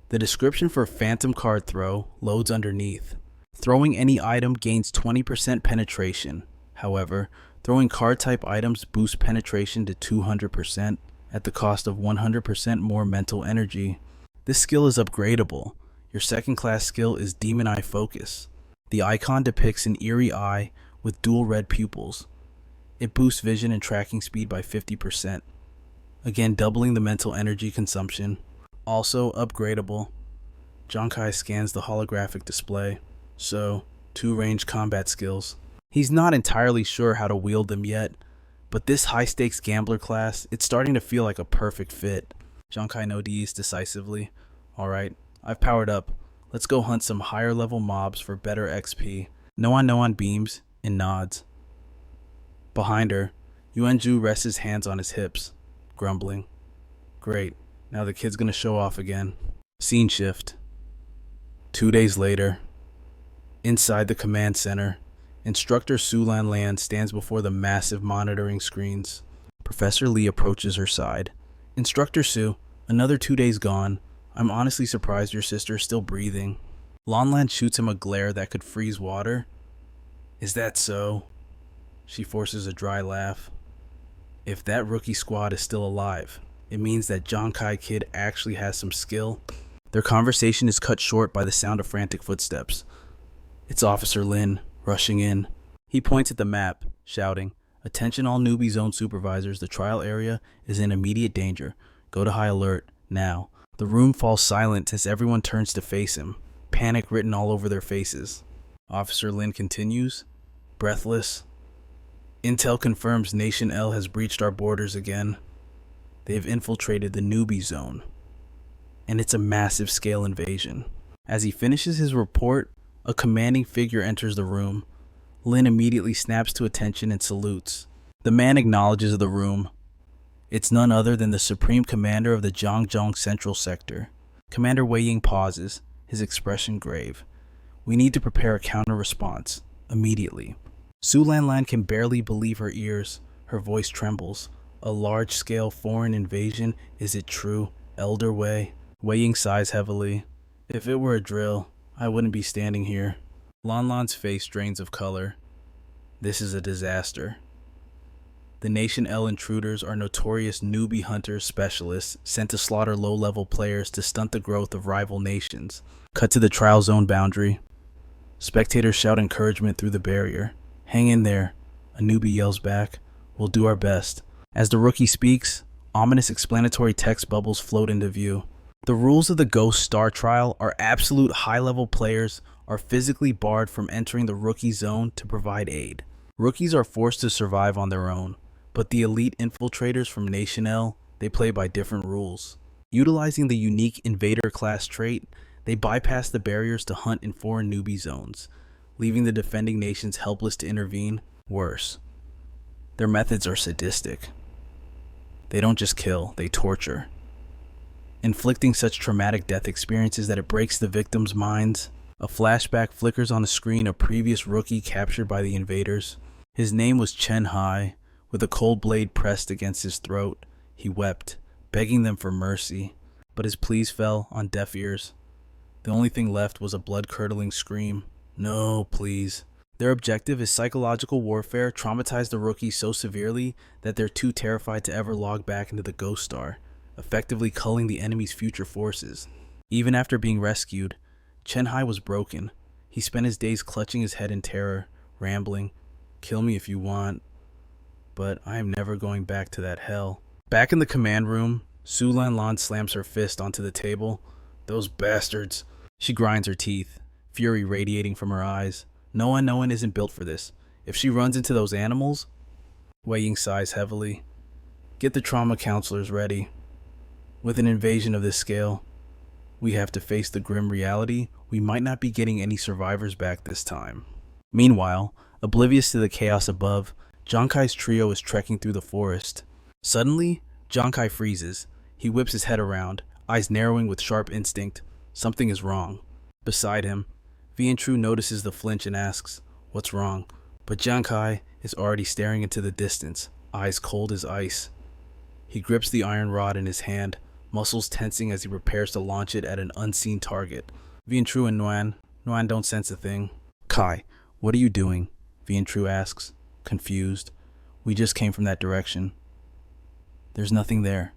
S1: The description for Phantom Card Throw loads underneath. Throwing any item gains 20% penetration. However, throwing card type items boosts penetration to 200% at the cost of 100% more mental energy. This skill is upgradable. Your second class skill is Demon Eye Focus. The icon depicts an eerie eye with dual red pupils. It boosts vision and tracking speed by 50%. Again, doubling the mental energy consumption. Also upgradable. Giang Khai scans the holographic display. So, 2 ranged combat skills. He's not entirely sure how to wield them yet, but this high-stakes gambler class, it's starting to feel like a perfect fit. Giang Khai nods decisively. Alright, I've powered up. Let's go hunt some higher level mobs for better XP. Noan beams and nods. Behind her, Yuanju rests his hands on his hips, grumbling. Great, now the kid's gonna show off again. Scene shift. 2 days later. Inside the command center, Instructor Su Lan stands before the massive monitoring screens. Professor Lee approaches her side. Instructor Su, another 2 days gone. I'm honestly surprised your sister is still breathing. Lan shoots him a glare that could freeze water. Is that so? She forces a dry laugh. If that rookie squad is still alive, it means that Giang Khai kid actually has some skill. Their conversation is cut short by the sound of frantic footsteps. It's Officer Lin, rushing in. He points at the map, shouting, attention all newbie zone supervisors, the trial area is in immediate danger. Go to high alert, now. The room falls silent as everyone turns to face him, panic written all over their faces. Officer Lin continues, breathless. Intel confirms Nation L has breached our borders again. They have infiltrated the newbie zone. And it's a massive scale invasion. As he finishes his report, a commanding figure enters the room. Lin immediately snaps to attention and salutes. The man acknowledges the room. It's none other than the Supreme Commander of the Zhangzhong Central Sector. Commander Wei Ying pauses, his expression grave. We need to prepare a counter-response, immediately. Su Lan can barely believe her ears. Her voice trembles. A large-scale foreign invasion, is it true? Elder Wei. Wei Ying sighs heavily. If it were a drill, I wouldn't be standing here. Lan Lan's face drains of color. This is a disaster. The Nation L intruders are notorious newbie hunters specialists sent to slaughter low-level players to stunt the growth of rival nations. Cut to the trial zone boundary. Spectators shout encouragement through the barrier. Hang in there, a newbie yells back. We'll do our best. As the rookie speaks, ominous explanatory text bubbles float into view. The rules of the Ghost Star trial are absolute high-level players are physically barred from entering the rookie zone to provide aid. Rookies are forced to survive on their own, but the elite infiltrators from Nation L, they play by different rules. Utilizing the unique invader class trait, they bypass the barriers to hunt in foreign newbie zones, leaving the defending nations helpless to intervene. Worse, their methods are sadistic. They don't just kill, they torture, inflicting such traumatic death experiences that it breaks the victims' minds. A flashback flickers on the screen, a previous rookie captured by the invaders. His name was Giang Khai. With a cold blade pressed against his throat, he wept, begging them for mercy, but his pleas fell on deaf ears. The only thing left was a blood-curdling scream. No, please. Their objective is psychological warfare, traumatize the rookie so severely that they're too terrified to ever log back into the Ghost Star, effectively culling the enemy's future forces. Even after being rescued, Giang Khai was broken. He spent his days clutching his head in terror, rambling, "Kill me if you want, but I am never going back to that hell." Back in the command room, Su Lan slams her fist onto the table. Those bastards. She grinds her teeth, fury radiating from her eyes. No one isn't built for this. If she runs into those animals... Wei Ying sighs heavily. Get the trauma counselors ready. With an invasion of this scale, we have to face the grim reality we might not be getting any survivors back this time. Meanwhile, oblivious to the chaos above, Giang Khai's trio is trekking through the forest. Suddenly, Giang Khai freezes. He whips his head around, eyes narrowing with sharp instinct. Something is wrong. Beside him, Vian Tru notices the flinch and asks, "What's wrong?" But Giang Khai is already staring into the distance, eyes cold as ice. He grips the iron rod in his hand, muscles tensing as he prepares to launch it at an unseen target. Vian Tru and Nguyen don't sense a thing. "Khai, what are you doing?" Vian Tru asks, confused. "We just came from that direction." "There's nothing there."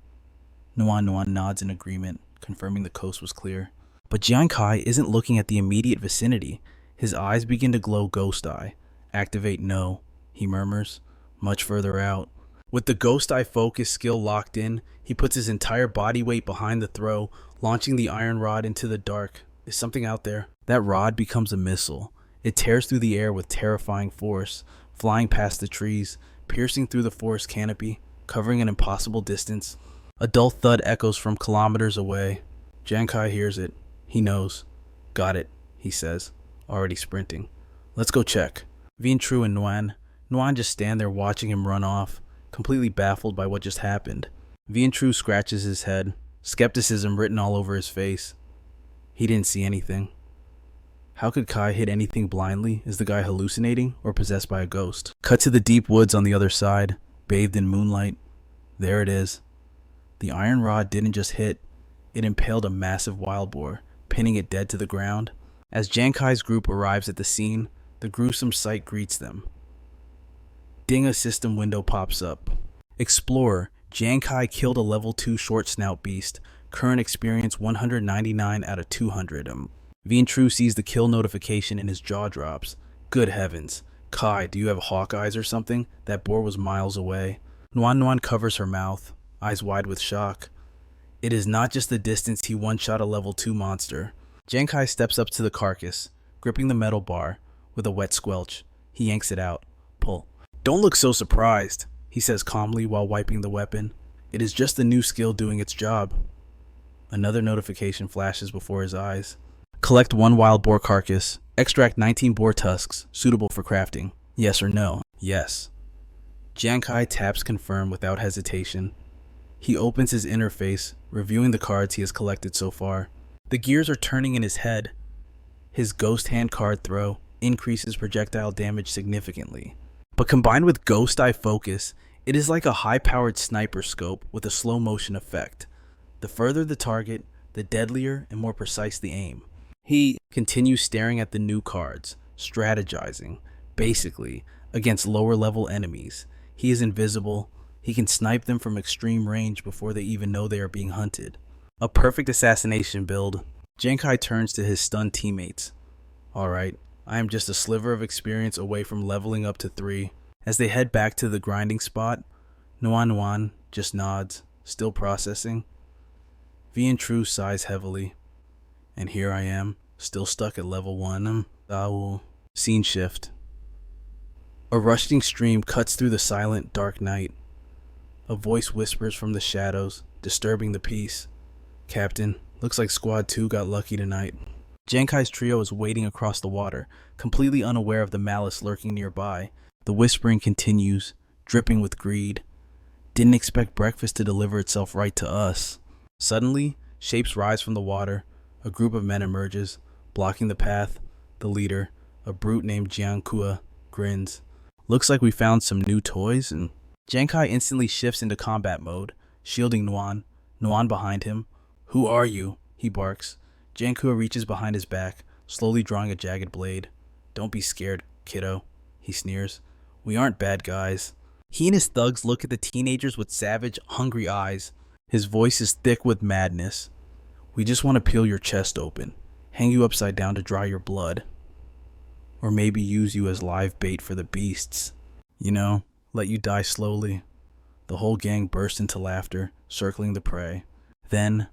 S1: Nguyen nods in agreement, confirming the coast was clear. But Giang Khai isn't looking at the immediate vicinity. His eyes begin to glow ghost eye. "Activate no," he murmurs, much further out. With the ghost eye focus skill locked in, he puts his entire body weight behind the throw, launching the iron rod into the dark. Is something out there? That rod becomes a missile. It tears through the air with terrifying force, flying past the trees, piercing through the forest canopy, covering an impossible distance. A dull thud echoes from kilometers away. Giang Khai hears it. He knows. "Got it," he says, already sprinting. "Let's go check." Vian Tru and Nguyen just stand there watching him run off, completely baffled by what just happened. Vian Tru scratches his head, skepticism written all over his face. He didn't see anything. How could Khai hit anything blindly? Is the guy hallucinating or possessed by a ghost? Cut to the deep woods on the other side, bathed in moonlight. There it is. The iron rod didn't just hit, it impaled a massive wild boar, pinning it dead to the ground. As Giang Khai's group arrives at the scene, the gruesome sight greets them. Ding, a system window pops up. Explorer, Giang Khai killed a level 2 short snout beast. Current experience 199 out of 200. Vian Tru sees the kill notification and his jaw drops. Good heavens. Khai, do you have hawk eyes or something? That boar was miles away. Nguyen covers her mouth, eyes wide with shock. It is not just the distance he one-shot a level 2 monster. Giang Khai steps up to the carcass, gripping the metal bar. With a wet squelch, he yanks it out. Pull. "Don't look so surprised," he says calmly while wiping the weapon. "It is just the new skill doing its job." Another notification flashes before his eyes. Collect 1 wild boar carcass. Extract 19 boar tusks, suitable for crafting. Yes or no? Yes. Giang Khai taps confirm without hesitation. He opens his interface, reviewing the cards he has collected so far. The gears are turning in his head. His ghost hand card throw increases projectile damage significantly. But combined with ghost eye focus, It is like a high-powered sniper scope with a slow-motion effect. The further the target, the deadlier and more precise the aim. He continues staring at the new cards, strategizing, basically, against lower-level enemies. He is invisible. He can snipe them from extreme range before they even know they are being hunted. A perfect assassination build. Giang Khai turns to his stunned teammates. Alright, I am just a sliver of experience away from leveling up to 3. As they head back to the grinding spot, Nuan just nods, still processing. Vian Tru sighs heavily. And here I am, still stuck at level 1. Scene shift. A rushing stream cuts through the silent, dark night. A voice whispers from the shadows, disturbing the peace. Captain, looks like Squad 2 got lucky tonight. Giang Khai's trio is wading across the water, completely unaware of the malice lurking nearby. The whispering continues, dripping with greed. Didn't expect breakfast to deliver itself right to us. Suddenly, shapes rise from the water. A group of men emerges, blocking the path. The leader, a brute named Giang Khai, grins. Looks like we found some new toys, and Giang Khai instantly shifts into combat mode, shielding Nuan behind him. Who are you? He barks. Giang Khai reaches behind his back, slowly drawing a jagged blade. Don't be scared, kiddo, he sneers. We aren't bad guys. He and his thugs look at the teenagers with savage, hungry eyes. His voice is thick with madness. We just want to peel your chest open, hang you upside down to dry your blood. Or maybe use you as live bait for the beasts. You know, let you die slowly. The whole gang bursts into laughter, circling the prey. Then,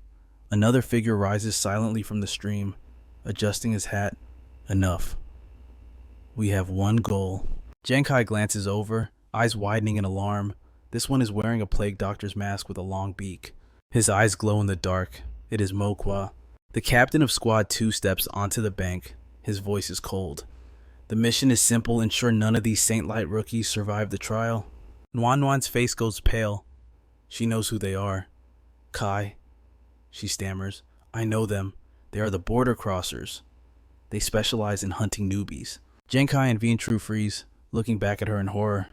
S1: another figure rises silently from the stream, adjusting his hat. Enough. We have one goal. Giang Khai glances over, eyes widening in alarm. This one is wearing a plague doctor's mask with a long beak. His eyes glow in the dark. It is Manhwa. The captain of Squad 2 steps onto the bank. His voice is cold. The mission is simple: ensure none of these Saint-Light rookies survive the trial. Nuan's face goes pale. She knows who they are. Khai, she stammers. I know them. They are the border crossers. They specialize in hunting newbies. Giang Khai and Vian Tru freeze, looking back at her in horror.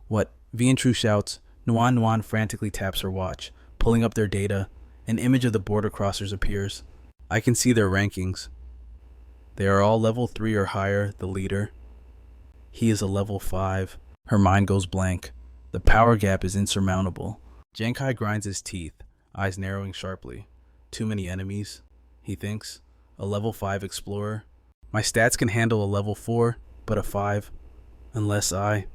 S1: What? Vian Tru shouts. Nuan frantically taps her watch. Pulling up their data, an image of the border crossers appears. I can see their rankings. They are all level 3 or higher, the leader. He is a level 5. Her mind goes blank. The power gap is insurmountable. Giang Khai grinds his teeth, eyes narrowing sharply. Too many enemies, he thinks. A level 5 explorer. My stats can handle a level 4, but a 5. Unless I...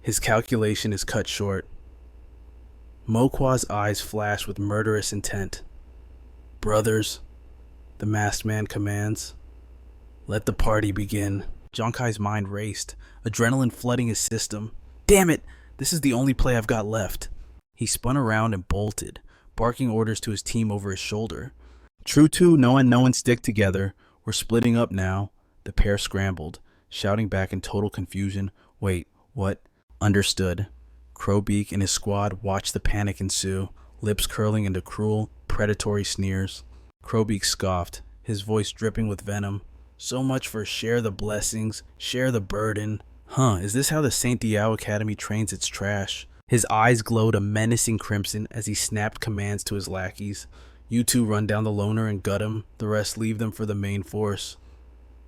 S1: His calculation is cut short. Manhwa's eyes flash with murderous intent. Brothers, the masked man commands. Let the party begin. Giang Khai's mind raced, adrenaline flooding his system. Damn it! This is the only play I've got left. He spun around and bolted, barking orders to his team over his shoulder. True 2, no one stick together. We're splitting up now. The pair scrambled, shouting back in total confusion. Wait, what? Understood. Crowbeak and his squad watched the panic ensue, lips curling into cruel, predatory sneers. Crowbeak scoffed, his voice dripping with venom. So much for share the blessings, share the burden. Is this how the Saint Diao Academy trains its trash? His eyes glowed a menacing crimson as he snapped commands to his lackeys. You two run down the loner and gut him, the rest leave them for the main force.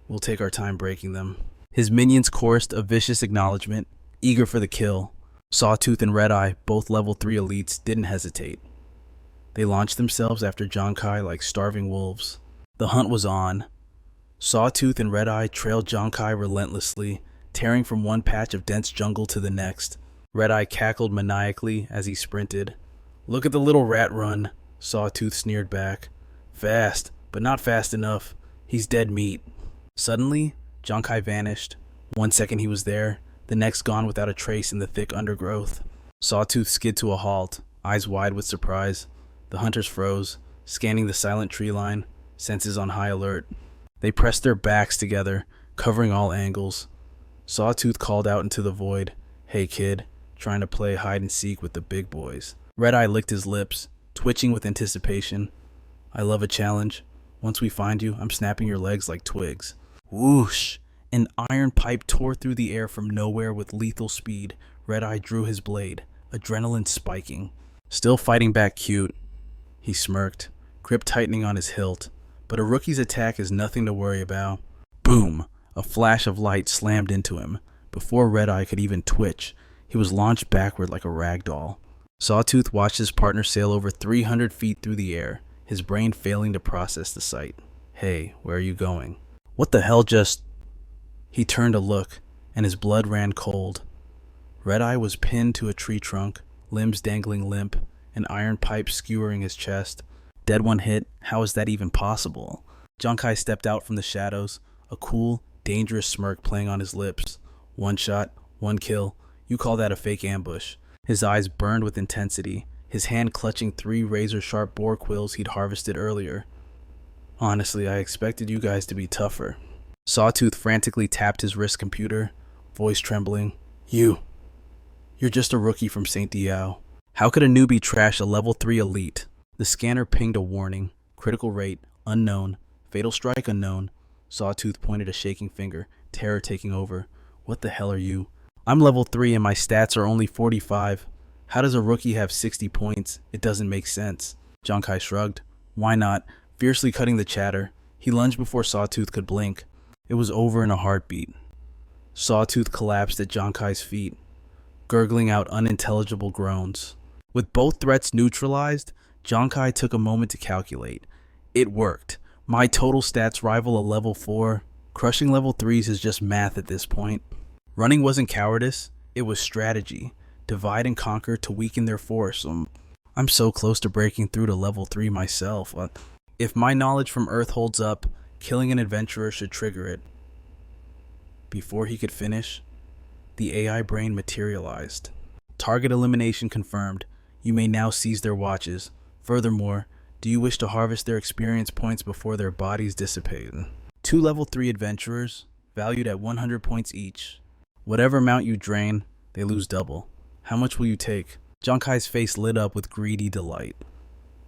S1: We'll take our time breaking them. His minions chorused a vicious acknowledgement, eager for the kill. Sawtooth and Red Eye, both level 3 elites, didn't hesitate. They launched themselves after Giang Khai like starving wolves. The hunt was on. Sawtooth and Red Eye trailed Giang Khai relentlessly, tearing from one patch of dense jungle to the next. Red Eye cackled maniacally as he sprinted. Look at the little rat run, Sawtooth sneered back. Fast, but not fast enough. He's dead meat. Suddenly, Giang Khai vanished. 1 second he was there, the next gone without a trace in the thick undergrowth. Sawtooth skid to a halt, eyes wide with surprise. The hunters froze, scanning the silent tree line, senses on high alert. They pressed their backs together, covering all angles. Sawtooth called out into the void. Hey kid, trying to play hide and seek with the big boys. Red Eye licked his lips, twitching with anticipation. I love a challenge. Once we find you, I'm snapping your legs like twigs. Whoosh! An iron pipe tore through the air from nowhere with lethal speed, Red Eye drew his blade, adrenaline spiking. Still fighting back cute, he smirked, grip tightening on his hilt. But a rookie's attack is nothing to worry about. Boom! A flash of light slammed into him. Before Red Eye could even twitch, he was launched backward like a rag doll. Sawtooth watched his partner sail over 300 feet through the air, his brain failing to process the sight. Hey, where are you going? What the hell just... He turned to look, and his blood ran cold. Red Eye was pinned to a tree trunk, limbs dangling limp, an iron pipe skewering his chest. Dead one hit, how is that even possible? Giang Khai stepped out from the shadows, a cool, dangerous smirk playing on his lips. One shot, one kill. You call that a fake ambush. His eyes burned with intensity, his hand clutching 3 razor-sharp boar quills he'd harvested earlier. Honestly, I expected you guys to be tougher. Sawtooth frantically tapped his wrist computer, voice trembling. You're just a rookie from St. Diao. How could a newbie trash a level 3 elite? The scanner pinged a warning. Critical rate, unknown. Fatal strike, unknown. Sawtooth pointed a shaking finger, terror taking over. What the hell are you? I'm level 3 and my stats are only 45. How does a rookie have 60 points? It doesn't make sense. Giang Khai shrugged. Why not? Fiercely cutting the chatter, he lunged before Sawtooth could blink. It was over in a heartbeat. Sawtooth collapsed at Giang Khai's feet, gurgling out unintelligible groans. With both threats neutralized, Giang Khai took a moment to calculate. It worked. My total stats rival a level 4. Crushing level 3s is just math at this point. Running wasn't cowardice, it was strategy. Divide and conquer to weaken their force. I'm so close to breaking through to level 3 myself. If my knowledge from Earth holds up, killing an adventurer should trigger it. Before he could finish, the AI brain materialized. Target elimination confirmed. You may now seize their watches. Furthermore, do you wish to harvest their experience points before their bodies dissipate? 2 level 3 adventurers, valued at 100 points each. Whatever amount you drain, they lose double. How much will you take? Giang Khai's face lit up with greedy delight.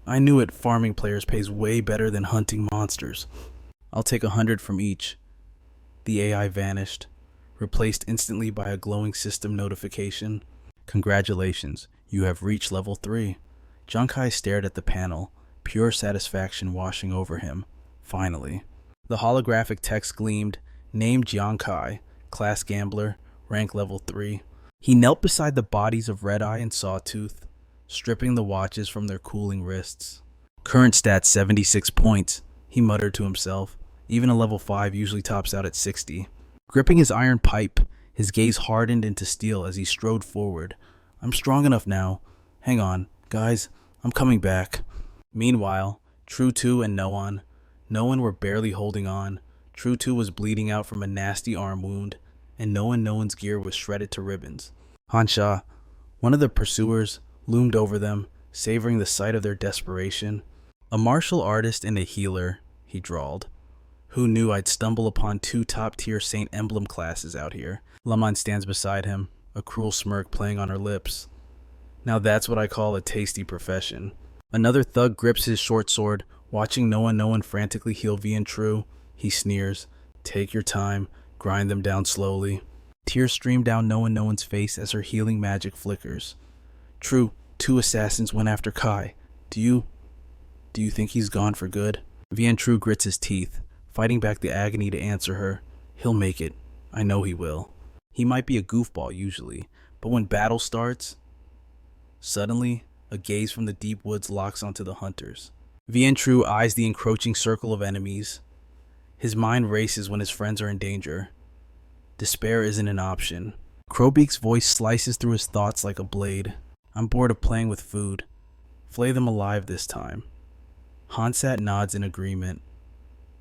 S1: I knew it, farming players pays way better than hunting monsters. I'll take 100 from each. The AI vanished, replaced instantly by a glowing system notification. Congratulations, you have reached level 3. Giang Khai stared at the panel, pure satisfaction washing over him. Finally. The holographic text gleamed, name Giang Khai, class gambler, rank level 3. He knelt beside the bodies of Red Eye and Sawtooth, stripping the watches from their cooling wrists. Current stats 76 points, he muttered to himself. Even a level 5 usually tops out at 60. Gripping his iron pipe, his gaze hardened into steel as he strode forward. I'm strong enough now. Hang on, guys, I'm coming back. Meanwhile, True 2 and Noan were barely holding on. True 2 was bleeding out from a nasty arm wound, and Noan's gear was shredded to ribbons. Hansha, one of the pursuers, loomed over them, savoring the sight of their desperation. A martial artist and a healer, he drawled. Who knew I'd stumble upon 2 top-tier Saint Emblem classes out here? Laman stands beside him, a cruel smirk playing on her lips. Now that's what I call a tasty profession. Another thug grips his short sword, watching Noan frantically heal Vian True. He sneers. Take your time, grind them down slowly. Tears stream down Noan's face as her healing magic flickers. True, 2 assassins went after Kai. Do you think he's gone for good? Vian True grits his teeth, fighting back the agony to answer her. He'll make it. I know he will. He might be a goofball usually, but when battle starts... Suddenly, a gaze from the deep woods locks onto the hunters. Vian True eyes the encroaching circle of enemies. His mind races when his friends are in danger. Despair isn't an option. Crowbeak's voice slices through his thoughts like a blade. I'm bored of playing with food. Flay them alive this time. Hansat nods in agreement,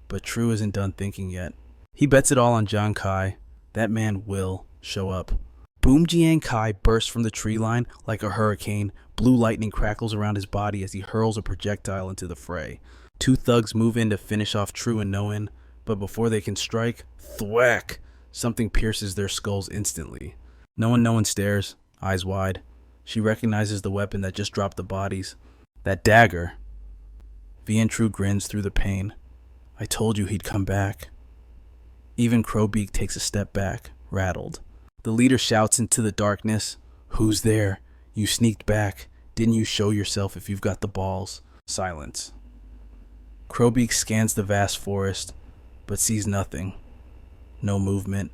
S1: but True isn't done thinking yet. He bets it all on Giang Khai. That man will show up. Boom Giang Khai bursts from the tree line like a hurricane. Blue lightning crackles around his body as he hurls a projectile into the fray. 2 thugs move in to finish off True and Noan, but before they can strike, thwack! Something pierces their skulls instantly. Noan stares, eyes wide. She recognizes the weapon that just dropped the bodies. That dagger. Vian True grins through the pain. I told you he'd come back. Even Crowbeak takes a step back, rattled. The leader shouts into the darkness, Who's there? You sneaked back. Didn't you show yourself if you've got the balls? Silence. Crowbeak scans the vast forest, but sees nothing. No movement.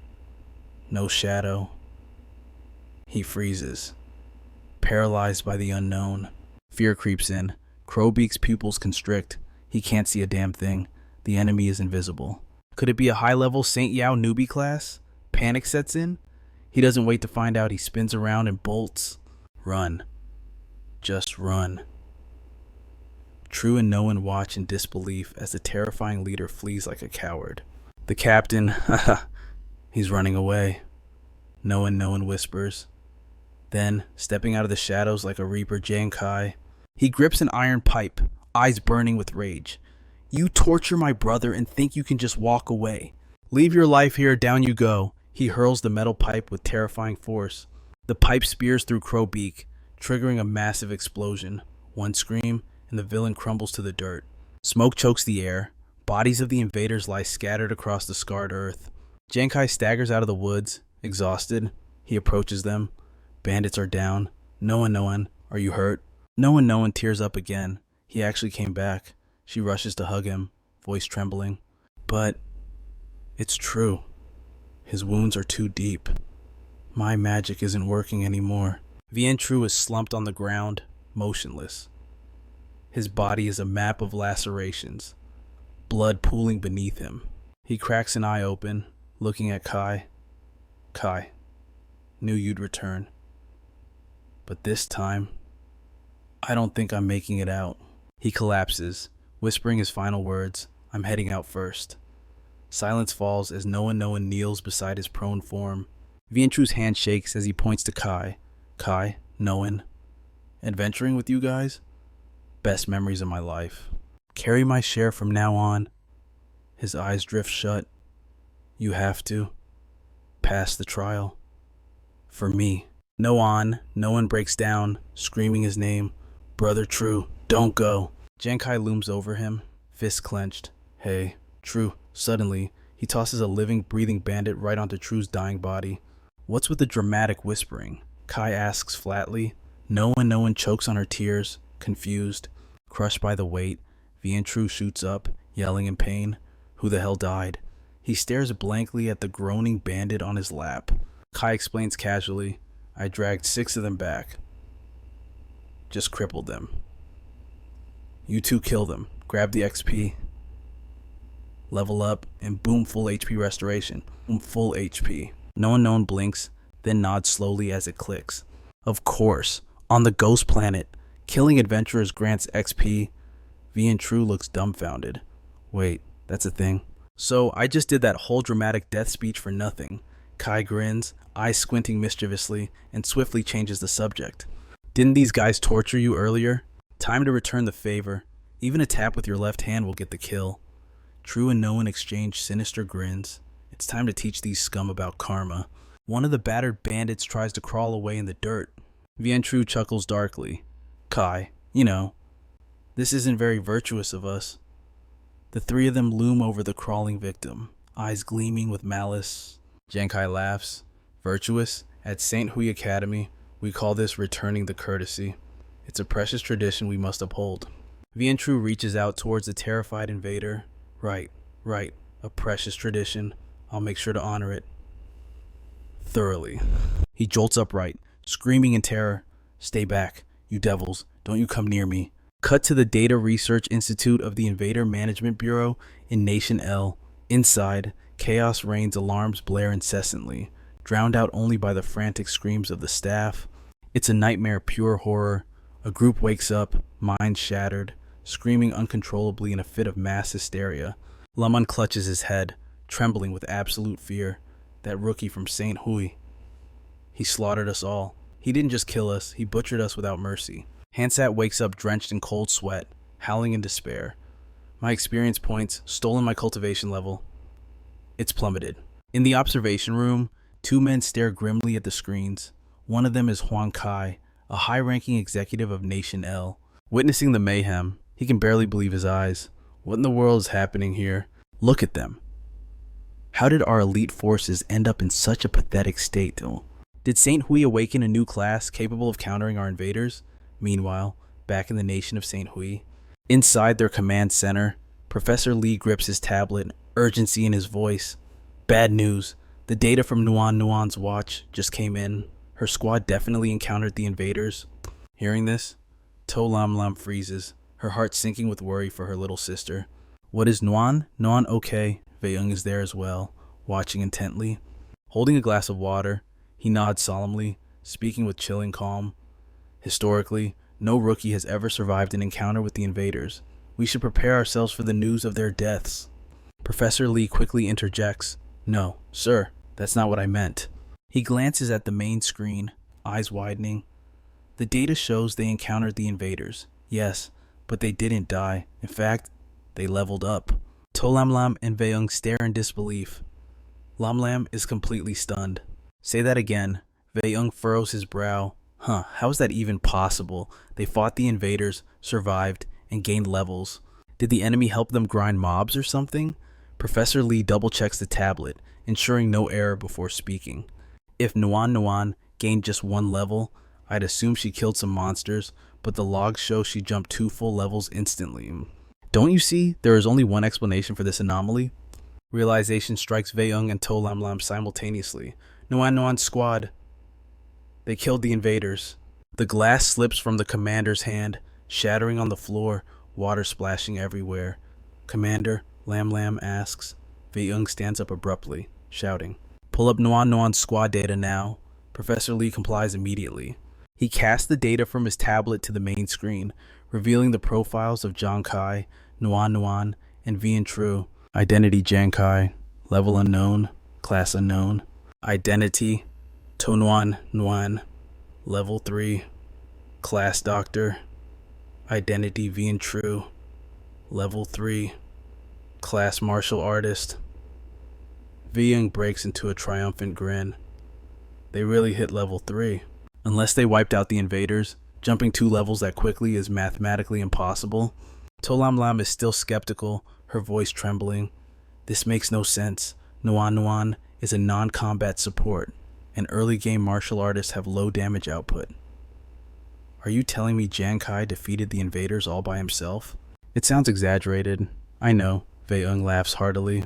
S1: No shadow. He freezes, paralyzed by the unknown. Fear creeps in. Crowbeak's pupils constrict. He can't see a damn thing. The enemy is invisible. Could it be a high-level Saint Yao newbie class? Panic sets in. He doesn't wait to find out. He spins around and bolts. Run. Just run. True and Noan watch in disbelief as the terrifying leader flees like a coward. The captain, he's running away. Noan whispers. Then, stepping out of the shadows like a reaper, Giang Khai, he grips an iron pipe, eyes burning with rage. You torture my brother and think you can just walk away. Leave your life here, down you go. He hurls the metal pipe with terrifying force. The pipe spears through Crowbeak, triggering a massive explosion. One scream, and the villain crumbles to the dirt. Smoke chokes the air. Bodies of the invaders lie scattered across the scarred earth. Giang Khai staggers out of the woods, exhausted. He approaches them. Bandits are down. Noan, are you hurt? Noan tears up again. He actually came back. She rushes to hug him, voice trembling. But it's true. His wounds are too deep. My magic isn't working anymore. Vien Tru is slumped on the ground, motionless. His body is a map of lacerations, blood pooling beneath him. He cracks an eye open, looking at Khai. Khai, knew you'd return. But this time, I don't think I'm making it out. He collapses, whispering his final words, I'm heading out first. Silence falls as Noan kneels beside his prone form. Vien Tru's hand shakes as he points to Khai. Khai, Noan, adventuring with you guys? Best memories of my life. Carry my share from now on. His eyes drift shut. You have to. Pass the trial. For me. Noan breaks down, screaming his name. Brother Tru, don't go. Giang Khai looms over him, fists clenched. Hey, Tru. Suddenly, he tosses a living, breathing bandit right onto Tru's dying body. What's with the dramatic whispering? Khai asks flatly. Noan chokes on her tears, confused. Crushed by the weight, Vien Tru shoots up, yelling in pain. Who the hell died? He stares blankly at the groaning bandit on his lap. Khai explains casually, I dragged 6 of them back. Just crippled them. You two kill them, grab the XP, level up, and boom, full HP restoration. Boom, full HP. Noan blinks, then nods slowly as it clicks. Of course, on the ghost planet, killing adventurers grants XP. Vien Tru looks dumbfounded. Wait, that's a thing? So I just did that whole dramatic death speech for nothing. Khai grins, eyes squinting mischievously, and swiftly changes the subject. Didn't these guys torture you earlier? Time to return the favor. Even a tap with your left hand will get the kill. Tru and Noan exchange sinister grins. It's time to teach these scum about karma. One of the battered bandits tries to crawl away in the dirt. Vien Tru chuckles darkly. Khai, this isn't very virtuous of us. The 3 of them loom over the crawling victim, eyes gleaming with malice. Giang Khai laughs. Virtuous? At St. Hui Academy, we call this returning the courtesy. It's a precious tradition we must uphold. Vien Tru reaches out towards the terrified invader. Right. A precious tradition. I'll make sure to honor it. Thoroughly. He jolts upright, screaming in terror. Stay back, you devils. Don't you come near me. Cut to the Data Research Institute of the Invader Management Bureau in Nation L. Inside, chaos reigns, alarms blare incessantly, drowned out only by the frantic screams of the staff. It's a nightmare, pure horror. A group wakes up, minds shattered, screaming uncontrollably in a fit of mass hysteria. Laman clutches his head, trembling with absolute fear. That rookie from St. Hui. He slaughtered us all. He didn't just kill us, he butchered us without mercy. Hansat wakes up drenched in cold sweat, howling in despair. My experience points, stolen my cultivation level. It's plummeted. In the observation room, 2 men stare grimly at the screens. One of them is Huang Kai, a high-ranking executive of Nation L. Witnessing the mayhem, he can barely believe his eyes. What in the world is happening here? Look at them. How did our elite forces end up in such a pathetic state? Did St. Hui awaken a new class capable of countering our invaders? Meanwhile, back in the nation of St. Hui, inside their command center, Professor Lee grips his tablet, urgency in his voice. Bad news. The data from Nuan's watch just came in. Her squad definitely encountered the invaders. Hearing this, To Lam Lam freezes, her heart sinking with worry for her little sister. What is Nuan? Nuan okay. Wei Young is there as well, watching intently. Holding a glass of water, he nods solemnly, speaking with chilling calm. Historically, no rookie has ever survived an encounter with the invaders. We should prepare ourselves for the news of their deaths. Professor Lee quickly interjects. No, sir, that's not what I meant. He glances at the main screen, eyes widening. The data shows they encountered the invaders. Yes, but they didn't die. In fact, they leveled up. To Lam Lam and Wei Young stare in disbelief. Lam Lam is completely stunned. Say that again. Wei Young furrows his brow. How is that even possible? They fought the invaders, survived, and gained levels. Did the enemy help them grind mobs or something? Professor Lee double-checks the tablet, ensuring no error before speaking. If Nuan gained just one level, I'd assume she killed some monsters, but the logs show she jumped 2 full levels instantly. Don't you see? There is only one explanation for this anomaly. Realization strikes Wei Young and To Lam Lam simultaneously. Nuan's squad. They killed the invaders. The glass slips from the commander's hand, shattering on the floor, water splashing everywhere. Commander, Lam Lam asks. Wei Young stands up abruptly, shouting, Pull up Nuan's squad data now. Professor Lee complies immediately. He casts the data from his tablet to the main screen, revealing the profiles of Giang Khai, Nuan, and Vian Tru. Identity Giang Khai, level unknown, class unknown. Identity To Nuan, level 3, class doctor. Identity Vian Tru, level 3, class martial artist. Wei Young breaks into a triumphant grin. They really hit level 3. Unless they wiped out the invaders, jumping 2 levels that quickly is mathematically impossible. To Lam Lam is still skeptical, her voice trembling. This makes no sense. Nuan is a non-combat support, and early game martial artists have low damage output. Are you telling me Giang Khai defeated the invaders all by himself? It sounds exaggerated. I know, Wei Young laughs heartily.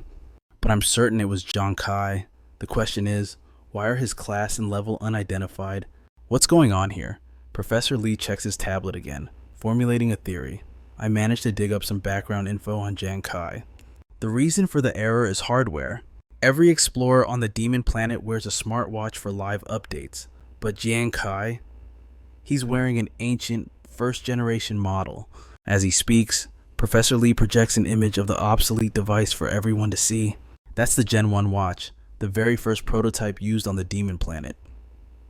S1: But I'm certain it was Giang Khai. The question is, why are his class and level unidentified? What's going on here? Professor Lee checks his tablet again, formulating a theory. I managed to dig up some background info on Giang Khai. The reason for the error is hardware. Every explorer on the demon planet wears a smartwatch for live updates, but Giang Khai, he's wearing an ancient first-generation model. As he speaks, Professor Lee projects an image of the obsolete device for everyone to see. That's the Gen 1 watch, the very first prototype used on the demon planet.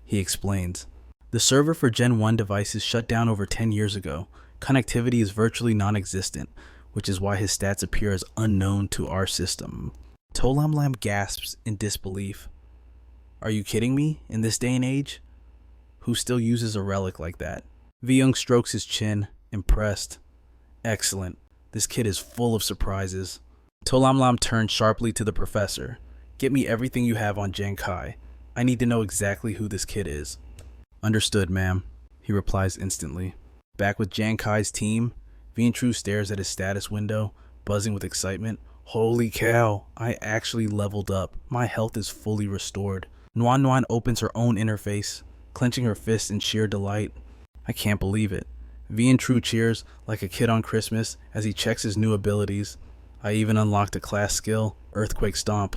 S1: He explains. The server for Gen 1 devices shut down over 10 years ago. Connectivity is virtually non-existent, which is why his stats appear as unknown to our system. To Lam Lam gasps in disbelief. Are you kidding me? In this day and age? Who still uses a relic like that? Wei Young strokes his chin, impressed. Excellent. This kid is full of surprises. To Lam Lam turns sharply to the professor. Get me everything you have on Giang Khai. I need to know exactly who this kid is. Understood, ma'am, he replies instantly. Back with Giang Khai's team, Vian Tru stares at his status window, buzzing with excitement. Holy cow, I actually leveled up. My health is fully restored. Nuan opens her own interface, clenching her fists in sheer delight. I can't believe it. Vian Tru cheers like a kid on Christmas as he checks his new abilities. I even unlocked a class skill, Earthquake Stomp.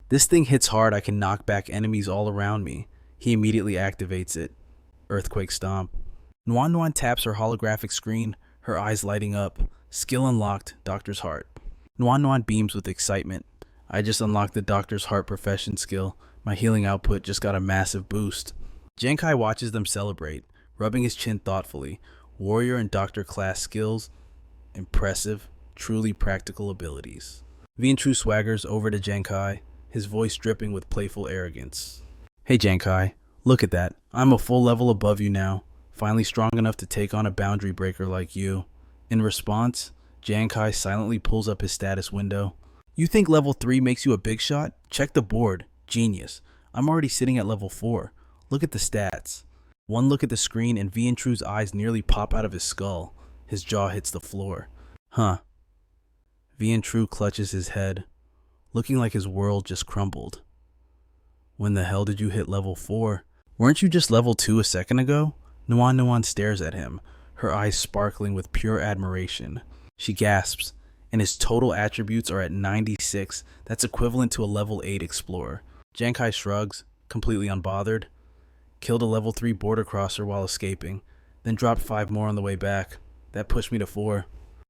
S1: This thing hits hard, I can knock back enemies all around me. He immediately activates it. Earthquake Stomp. Nuan taps her holographic screen, her eyes lighting up. Skill unlocked, Doctor's Heart. Nuan beams with excitement. I just unlocked the Doctor's Heart profession skill. My healing output just got a massive boost. Giang Khai watches them celebrate, rubbing his chin thoughtfully. Warrior and Doctor class skills. Impressive, truly practical abilities. Vian Tru swaggers over to Giang Khai, his voice dripping with playful arrogance. Hey Giang Khai, look at that. I'm a full level above you now. Finally strong enough to take on a boundary breaker like you. In response, Giang Khai silently pulls up his status window. You think level 3 makes you a big shot? Check the board. Genius. I'm already sitting at level 4. Look at the stats. One look at the screen and Vientru's eyes nearly pop out of his skull. His jaw hits the floor. Huh. Vientru clutches his head, looking like his world just crumbled. When the hell did you hit level 4? Weren't you just level 2 a second ago? Nuan Nuan stares at him, her eyes sparkling with pure admiration. She gasps, and his total attributes are at 96. That's equivalent to a level 8 explorer. Giang Khai shrugs, completely unbothered. Killed a level 3 border crosser while escaping, then dropped 5 more on the way back. That pushed me to 4.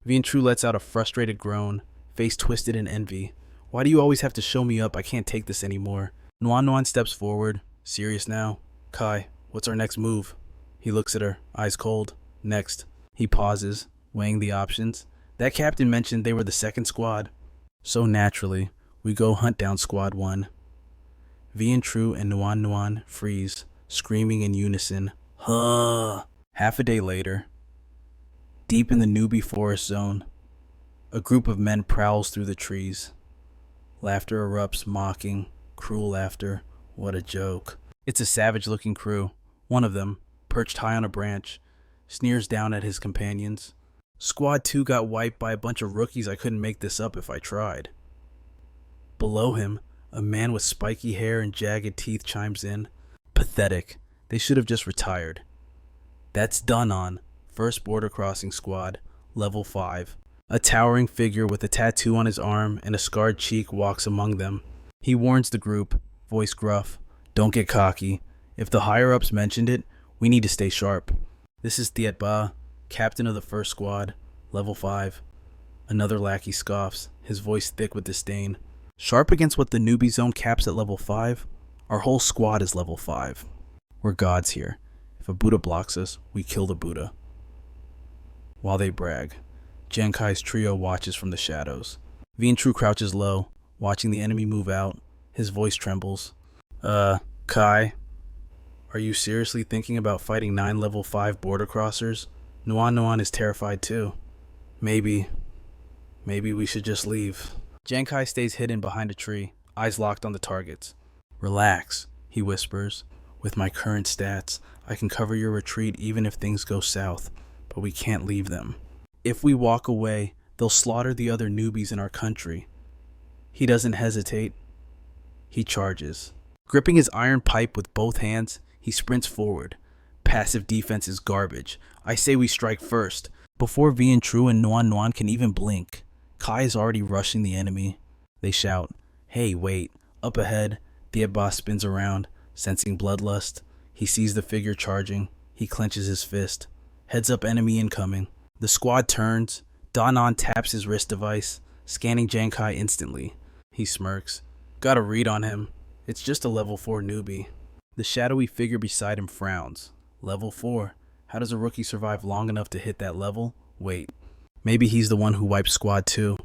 S1: Vientru lets out a frustrated groan, face twisted in envy. Why do you always have to show me up? I can't take this anymore. Nuan Nuan steps forward, serious now. Kai, what's our next move? He looks at her, eyes cold. Next. He pauses, weighing the options. That captain mentioned they were the second squad. So naturally, we go hunt down squad 1. Vientru and Nuan Nuan freeze, screaming in unison. Huh. Half a day later, deep in the newbie forest zone, a group of men prowls through the trees. Laughter erupts, mocking, cruel laughter. What a joke. It's a savage-looking crew. One of them, perched high on a branch, sneers down at his companions. Squad 2 got wiped by a bunch of rookies. I couldn't make this up if I tried. Below him, a man with spiky hair and jagged teeth chimes in. Pathetic. They should have just retired. That's Danan, first border crossing squad, level 5. A towering figure with a tattoo on his arm and a scarred cheek walks among them. He warns the group, voice gruff, don't get cocky. If the higher-ups mentioned it, we need to stay sharp. This is Thiet Ba, captain of the first squad, level 5. Another lackey scoffs, his voice thick with disdain. Sharp against what the newbie zone caps at level 5? Our whole squad is level 5. We're gods here. If a Buddha blocks us, we kill the Buddha. While they brag, Giang Khai's trio watches from the shadows. Vientru crouches low, watching the enemy move out. His voice trembles. Khai, are you seriously thinking about fighting 9 level 5 border crossers? Nuan Nuan is terrified too. Maybe we should just leave. Giang Khai stays hidden behind a tree, eyes locked on the targets. Relax, he whispers. With my current stats, I can cover your retreat even if things go south, but we can't leave them. If we walk away, they'll slaughter the other newbies in our country. He doesn't hesitate. He charges. Gripping his iron pipe with both hands, he sprints forward. Passive defense is garbage. I say we strike first. Before Vientru and Nuan Nuan can even blink, Kai is already rushing the enemy. They shout, "Hey, wait." Up ahead, Thiet Ba spins around, sensing bloodlust. He sees the figure charging. He clenches his fist. Heads up, enemy incoming. The squad turns. Danan taps his wrist device, scanning Giang Khai instantly. He smirks. Got a read on him. It's just a level 4 newbie. The shadowy figure beside him frowns. Level 4. How does a rookie survive long enough to hit that level? Wait. Maybe he's the one who wiped squad 2.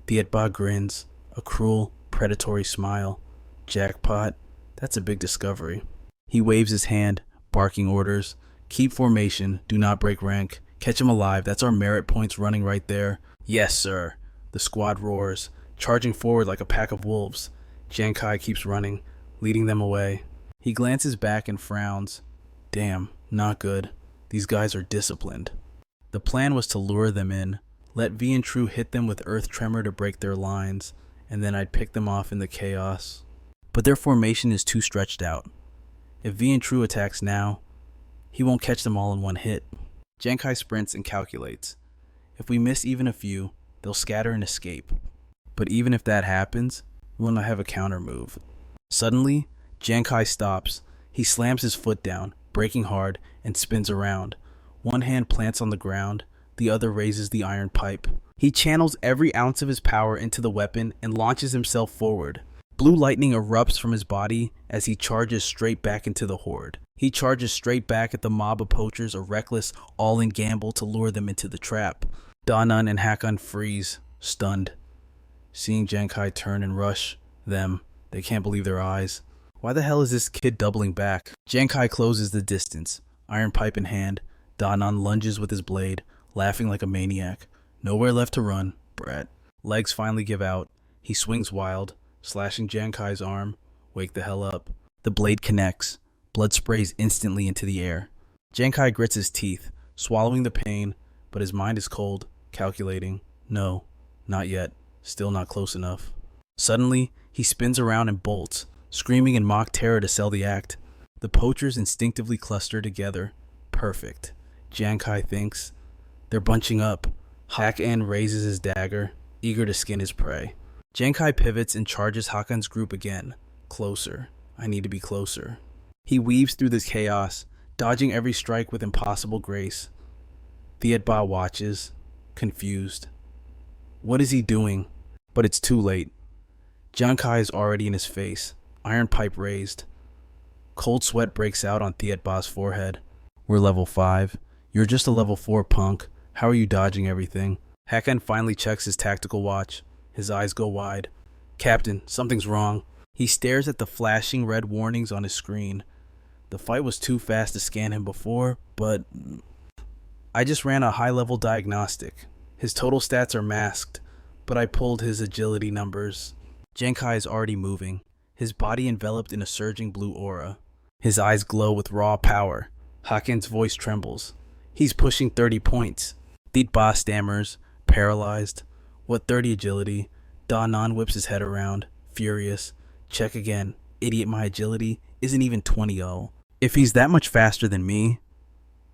S1: Thiet Ba grins, a cruel, predatory smile. Jackpot. That's a big discovery. He waves his hand, barking orders. Keep formation, do not break rank. Catch him alive, that's our merit points running right there. Yes, sir. The squad roars, charging forward like a pack of wolves. Giang Khai keeps running, leading them away. He glances back and frowns. Damn, not good. These guys are disciplined. The plan was to lure them in, let Vientru hit them with earth tremor to break their lines, and then I'd pick them off in the chaos. But their formation is too stretched out. If Vientru attacks now, he won't catch them all in one hit. Giang Khai sprints and calculates. If we miss even a few, they'll scatter and escape. But even if that happens, we'll not have a counter move. Suddenly, Giang Khai stops. He slams his foot down, braking hard, and spins around. One hand plants on the ground, the other raises the iron pipe. He channels every ounce of his power into the weapon and launches himself forward. Blue lightning erupts from his body as he charges straight back into the horde. He charges straight back at the mob of poachers, a reckless, all-in gamble to lure them into the trap. Danan and Hakon freeze, stunned. Seeing Giang Khai turn and rush them, they can't believe their eyes. Why the hell is this kid doubling back? Giang Khai closes the distance, iron pipe in hand. Danan lunges with his blade, laughing like a maniac. Nowhere left to run, brat. Legs finally give out. He swings wild, slashing Giang Khai's arm. Wake the hell up. The blade connects, Blood sprays instantly into the air. Giang Khai grits his teeth, swallowing the pain, but his mind is cold, calculating. No, not yet. Still not close enough. Suddenly, he spins around and bolts, screaming in mock terror to sell the act. The poachers instinctively cluster together. Perfect. Giang Khai thinks. They're bunching up. Hakan raises his dagger, eager to skin his prey. Giang Khai pivots and charges Hakan's group again. Closer. I need to be closer. He weaves through this chaos, dodging every strike with impossible grace. Thietba watches, confused. What is he doing? But it's too late. Giang Khai is already in his face, iron pipe raised. Cold sweat breaks out on Thietba's forehead. We're level 5. You're just a level 4 punk. How are you dodging everything? Hakan finally checks his tactical watch. His eyes go wide. Captain, something's wrong. He stares at the flashing red warnings on his screen. The fight was too fast to scan him before, but I just ran a high-level diagnostic. His total stats are masked, but I pulled his agility numbers. Giang Khai is already moving, his body enveloped in a surging blue aura. His eyes glow with raw power. Hakan's voice trembles. He's pushing 30 points. Thietba stammers, paralyzed. What 30 agility? Da Nan whips his head around, furious. Check again. Idiot, my agility isn't even 20-0. If he's that much faster than me,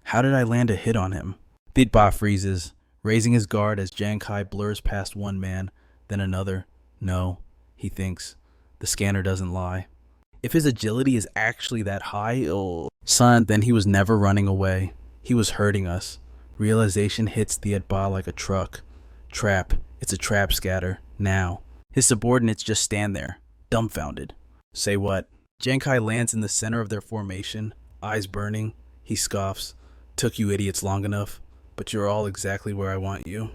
S1: how did I land a hit on him? Thietba freezes, raising his guard as Giang Khai blurs past one man, then another. No, he thinks. The scanner doesn't lie. If his agility is actually that high, son, then he was never running away. He was hurting us. Realization hits Thietba like a truck. Trap. It's a trap scatter. Now. His subordinates just stand there, dumbfounded. Say what? Giang Khai lands in the center of their formation, eyes burning. He scoffs. Took you idiots long enough, but you're all exactly where I want you.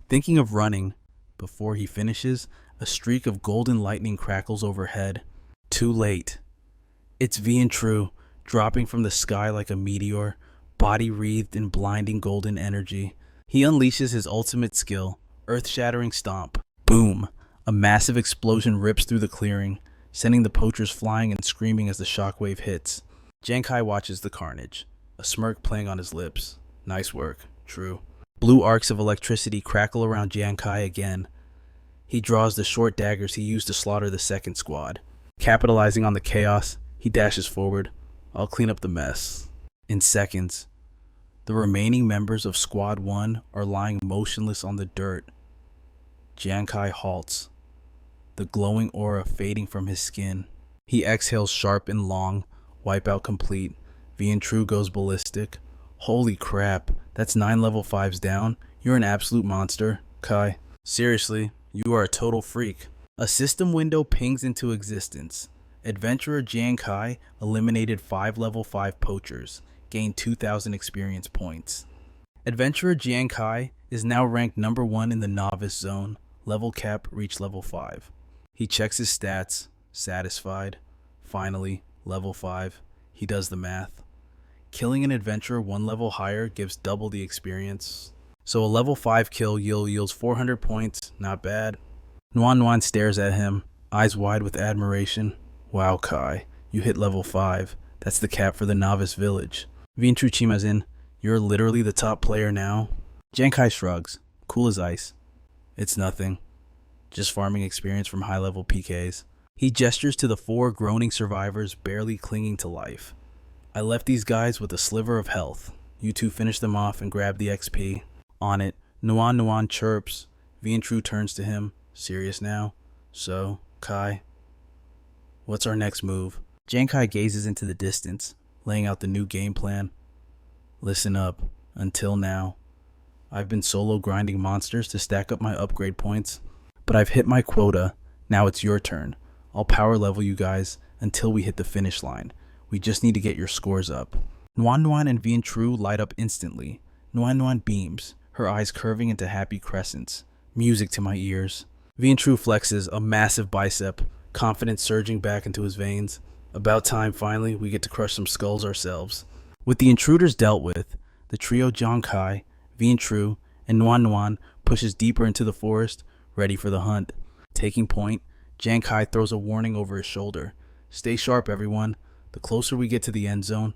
S1: Thinking of running, before he finishes, a streak of golden lightning crackles overhead. Too late. It's True, dropping from the sky like a meteor, body wreathed in blinding golden energy. He unleashes his ultimate skill, earth-shattering stomp. Boom! A massive explosion rips through the clearing, sending the poachers flying and screaming as the shockwave hits. Giang Khai watches the carnage, a smirk playing on his lips. Nice work, True. Blue arcs of electricity crackle around Giang Khai again. He draws the short daggers he used to slaughter the second squad. Capitalizing on the chaos, he dashes forward. I'll clean up the mess. In seconds, the remaining members of Squad 1 are lying motionless on the dirt. Giang Khai halts, the glowing aura fading from his skin. He exhales sharp and long, wipeout complete. True goes ballistic. Holy crap, that's 9 level 5s down. You're an absolute monster, Khai. Seriously, you are a total freak. A system window pings into existence. Adventurer Giang Khai eliminated 5 level 5 poachers, gained 2,000 experience points. Adventurer Giang Khai is now ranked number 1 in the novice zone. Level cap reached level 5. He checks his stats, satisfied. Finally, level 5. He does the math. Killing an adventurer 1 level higher gives double the experience. So a level 5 kill yields 400 points, not bad. Nuan Nuan stares at him, eyes wide with admiration. Wow, Khai, you hit level 5. That's the cap for the novice village. True Chimazin, you're literally the top player now. Giang Khai shrugs, cool as ice. It's nothing. Just farming experience from high-level PKs. He gestures to the 4 groaning survivors barely clinging to life. I left these guys with a sliver of health. You two finish them off and grab the XP. On it, Nuan Nuan chirps. True turns to him, serious now. So, Khai, what's our next move? Giang Khai gazes into the distance, laying out the new game plan. Listen up. Until now, I've been solo grinding monsters to stack up my upgrade points, but I've hit my quota. Now it's your turn. I'll power level you guys until we hit the finish line. We just need to get your scores up. Nuan Nuan and True light up instantly. Nuan Nuan beams, her eyes curving into happy crescents. Music to my ears. True flexes a massive bicep, confidence surging back into his veins. About time finally we get to crush some skulls ourselves. With the intruders dealt with, the trio Giang Khai, True, and Nuan Nuan pushes deeper into the forest, ready for the hunt. Taking point, Giang Khai throws a warning over his shoulder. Stay sharp, everyone. The closer we get to the end zone,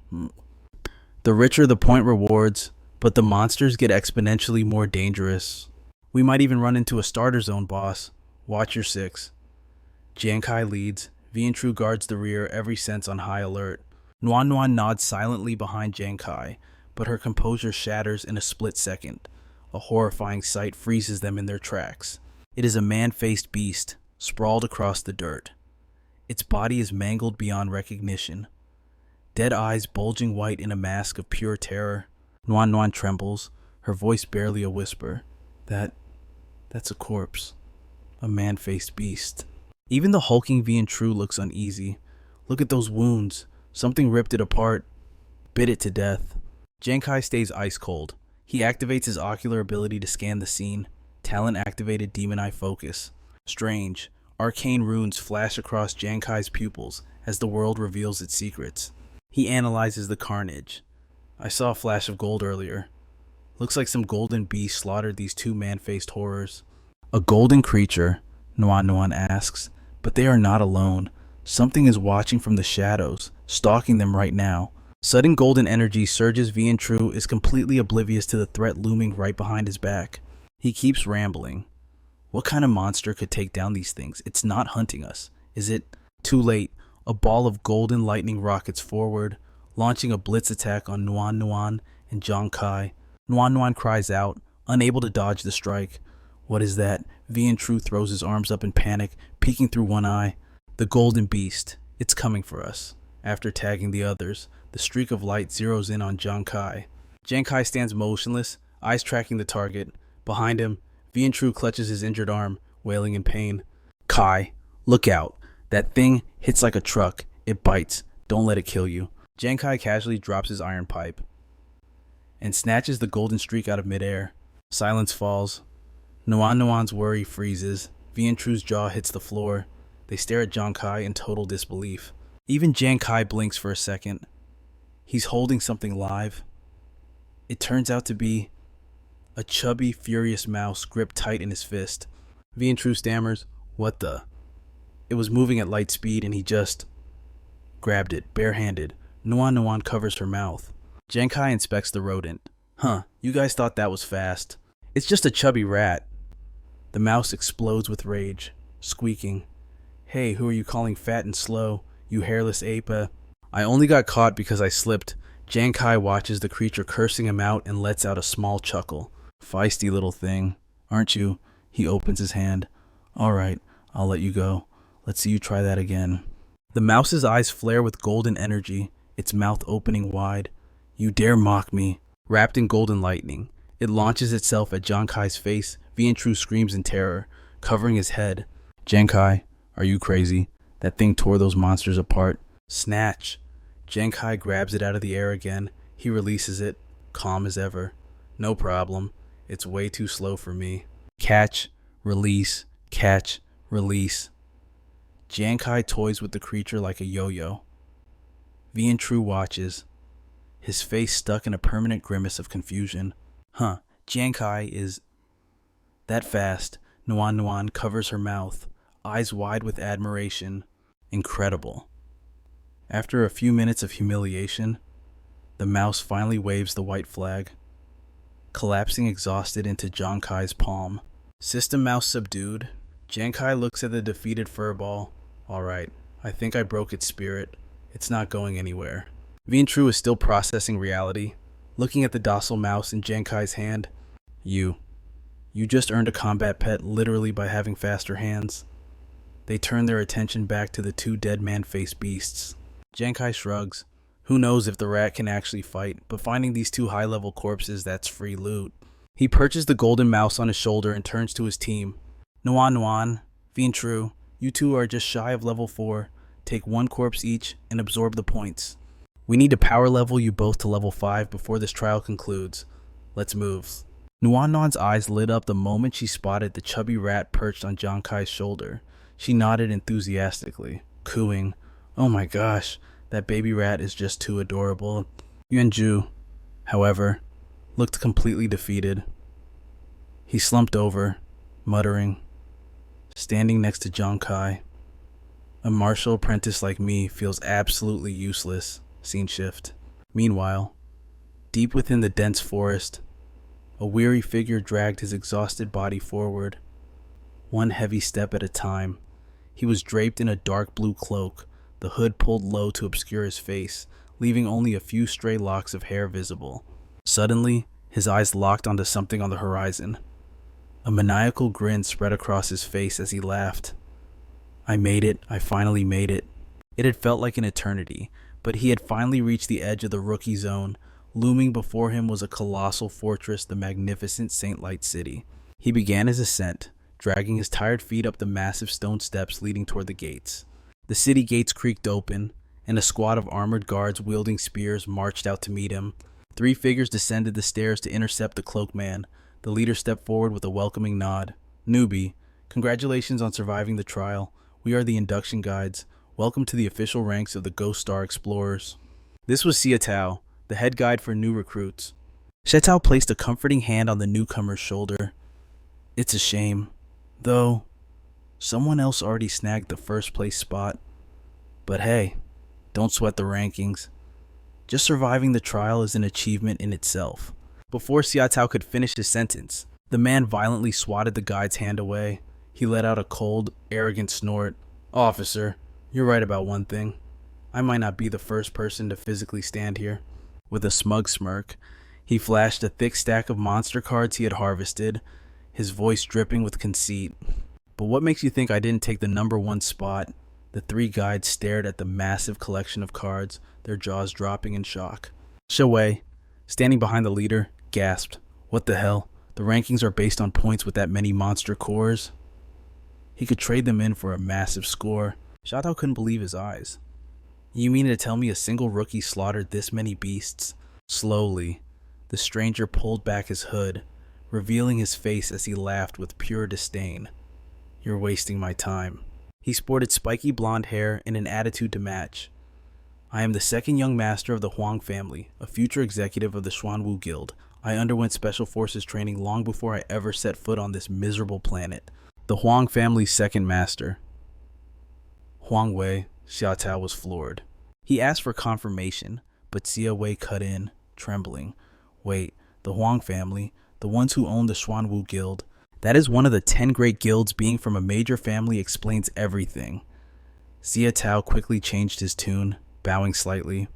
S1: the richer the point rewards, but the monsters get exponentially more dangerous. We might even run into a starter zone boss. Watch your six. Giang Khai leads. Vian guards the rear, every sense on high alert. Nuan Nuan nods silently behind Giang Khai, but her composure shatters in a split second. A horrifying sight freezes them in their tracks. It is a man-faced beast, sprawled across the dirt. Its body is mangled beyond recognition. Dead eyes bulging white in a mask of pure terror. Nuan Nuan trembles, her voice barely a whisper. That's a corpse. A man-faced beast. Even the hulking Vian looks uneasy. Look at those wounds. Something ripped it apart, bit it to death. Giang Khai stays ice cold. He activates his ocular ability to scan the scene. Talent-activated demon eye focus. Strange, arcane runes flash across Giang Khai's pupils as the world reveals its secrets. He analyzes the carnage. I saw a flash of gold earlier. Looks like some golden beast slaughtered these two man-faced horrors. A golden creature, Nuan Nuan asks, but they are not alone. Something is watching from the shadows, stalking them right now. Sudden golden energy surges. Vian is completely oblivious to the threat looming right behind his back. He keeps rambling. What kind of monster could take down these things? It's not hunting us. Is it? Too late. A ball of golden lightning rockets forward, launching a blitz attack on Nuan Nuan and Giang Khai. Nuan Nuan cries out, unable to dodge the strike. What is that? Vian throws his arms up in panic, peeking through one eye. The golden beast. It's coming for us. After tagging the others, the streak of light zeroes in on Giang Khai. Giang Khai stands motionless, eyes tracking the target. Behind him, Vian clutches his injured arm, wailing in pain. Khai, look out. That thing hits like a truck. It bites. Don't let it kill you. Giang Khai casually drops his iron pipe and snatches the golden streak out of midair. Silence falls. Nuan Nuan's worry freezes. Vian jaw hits the floor. They stare at Giang Khai in total disbelief. Even Giang Khai blinks for a second. He's holding something live. It turns out to be a chubby, furious mouse gripped tight in his fist. Vian stammers, "What the?" It was moving at light speed and he just grabbed it, barehanded. Nuan Nuan covers her mouth. Giang Khai inspects the rodent. Huh, you guys thought that was fast. It's just a chubby rat. The mouse explodes with rage, squeaking. Hey, who are you calling fat and slow, you hairless ape? I only got caught because I slipped. Giang Khai watches the creature cursing him out and lets out a small chuckle. Feisty little thing, aren't you? He opens his hand. All right, I'll let you go. Let's see you try that again. The mouse's eyes flare with golden energy, its mouth opening wide. You dare mock me. Wrapped in golden lightning, it launches itself at Giang Khai's face. Vian screams in terror, covering his head. Giang Khai, are you crazy? That thing tore those monsters apart. Snatch. Giang Khai grabs it out of the air again. He releases it, calm as ever. No problem. It's way too slow for me. Catch, release, catch, release. Giang Khai toys with the creature like a yo-yo. Vian watches, his face stuck in a permanent grimace of confusion. Huh, Giang Khai is that fast. Nuan Nuan covers her mouth, eyes wide with admiration. Incredible. After a few minutes of humiliation, the mouse finally waves the white flag, collapsing exhausted into Giang Khai's palm. System mouse subdued. Giang Khai looks at the defeated furball. Alright, I think I broke its spirit. It's not going anywhere. Vian is still processing reality, looking at the docile mouse in Giang Khai's hand. You just earned a combat pet literally by having faster hands. They turn their attention back to the two dead man-faced beasts. Giang Khai shrugs. Who knows if the rat can actually fight, but finding these two high-level corpses, that's free loot. He perches the golden mouse on his shoulder and turns to his team. Nuan Nuan, Vian, you two are just shy of level 4. Take one corpse each and absorb the points. We need to power level you both to level 5 before this trial concludes. Let's move. Nuan Nuan's eyes lit up the moment she spotted the chubby rat perched on Giang Khai's shoulder. She nodded enthusiastically, cooing, "Oh my gosh, that baby rat is just too adorable." Yuanju, however, looked completely defeated. He slumped over, muttering, standing next to Giang Khai. A martial apprentice like me feels absolutely useless. Scene shift. Meanwhile, deep within the dense forest, a weary figure dragged his exhausted body forward, one heavy step at a time. He was draped in a dark blue cloak, the hood pulled low to obscure his face, leaving only a few stray locks of hair visible. Suddenly, his eyes locked onto something on the horizon. A maniacal grin spread across his face as he laughed. I made it. I finally made it. It had felt like an eternity, but he had finally reached the edge of the rookie zone. Looming before him was a colossal fortress, the magnificent Saint Light City. He began his ascent, dragging his tired feet up the massive stone steps leading toward the gates. The city gates creaked open, and a squad of armored guards wielding spears marched out to meet him. 3 figures descended the stairs to intercept the cloaked man. The leader stepped forward with a welcoming nod. Newbie, congratulations on surviving the trial. We are the induction guides. Welcome to the official ranks of the Ghost Star Explorers. This was Xiatao, the head guide for new recruits. Xiatao placed a comforting hand on the newcomer's shoulder. It's a shame, though someone else already snagged the first place spot. But hey, don't sweat the rankings. Just surviving the trial is an achievement in itself. Before Xiatao could finish his sentence, the man violently swatted the guide's hand away. He let out a cold, arrogant snort. Officer, you're right about one thing. I might not be the first person to physically stand here. With a smug smirk, he flashed a thick stack of monster cards he had harvested, his voice dripping with conceit. But what makes you think I didn't take the number 1 spot? The 3 guides stared at the massive collection of cards, their jaws dropping in shock. Shui, standing behind the leader, gasped. What the hell? The rankings are based on points with that many monster cores? He could trade them in for a massive score. Xiatao couldn't believe his eyes. You mean to tell me a single rookie slaughtered this many beasts? Slowly, the stranger pulled back his hood, revealing his face as he laughed with pure disdain. You're wasting my time. He sported spiky blonde hair and an attitude to match. I am the second young master of the Huang family, a future executive of the Xuanwu Guild. I underwent special forces training long before I ever set foot on this miserable planet. The Huang family's second master. Huang Wei, Xiatao was floored. He asked for confirmation, but Xia Wei cut in, trembling. Wait, the Huang family, the ones who own the Xuanwu Guild. That is one of the 10 great guilds. Being from a major family explains everything. Xiatao quickly changed his tune, bowing slightly.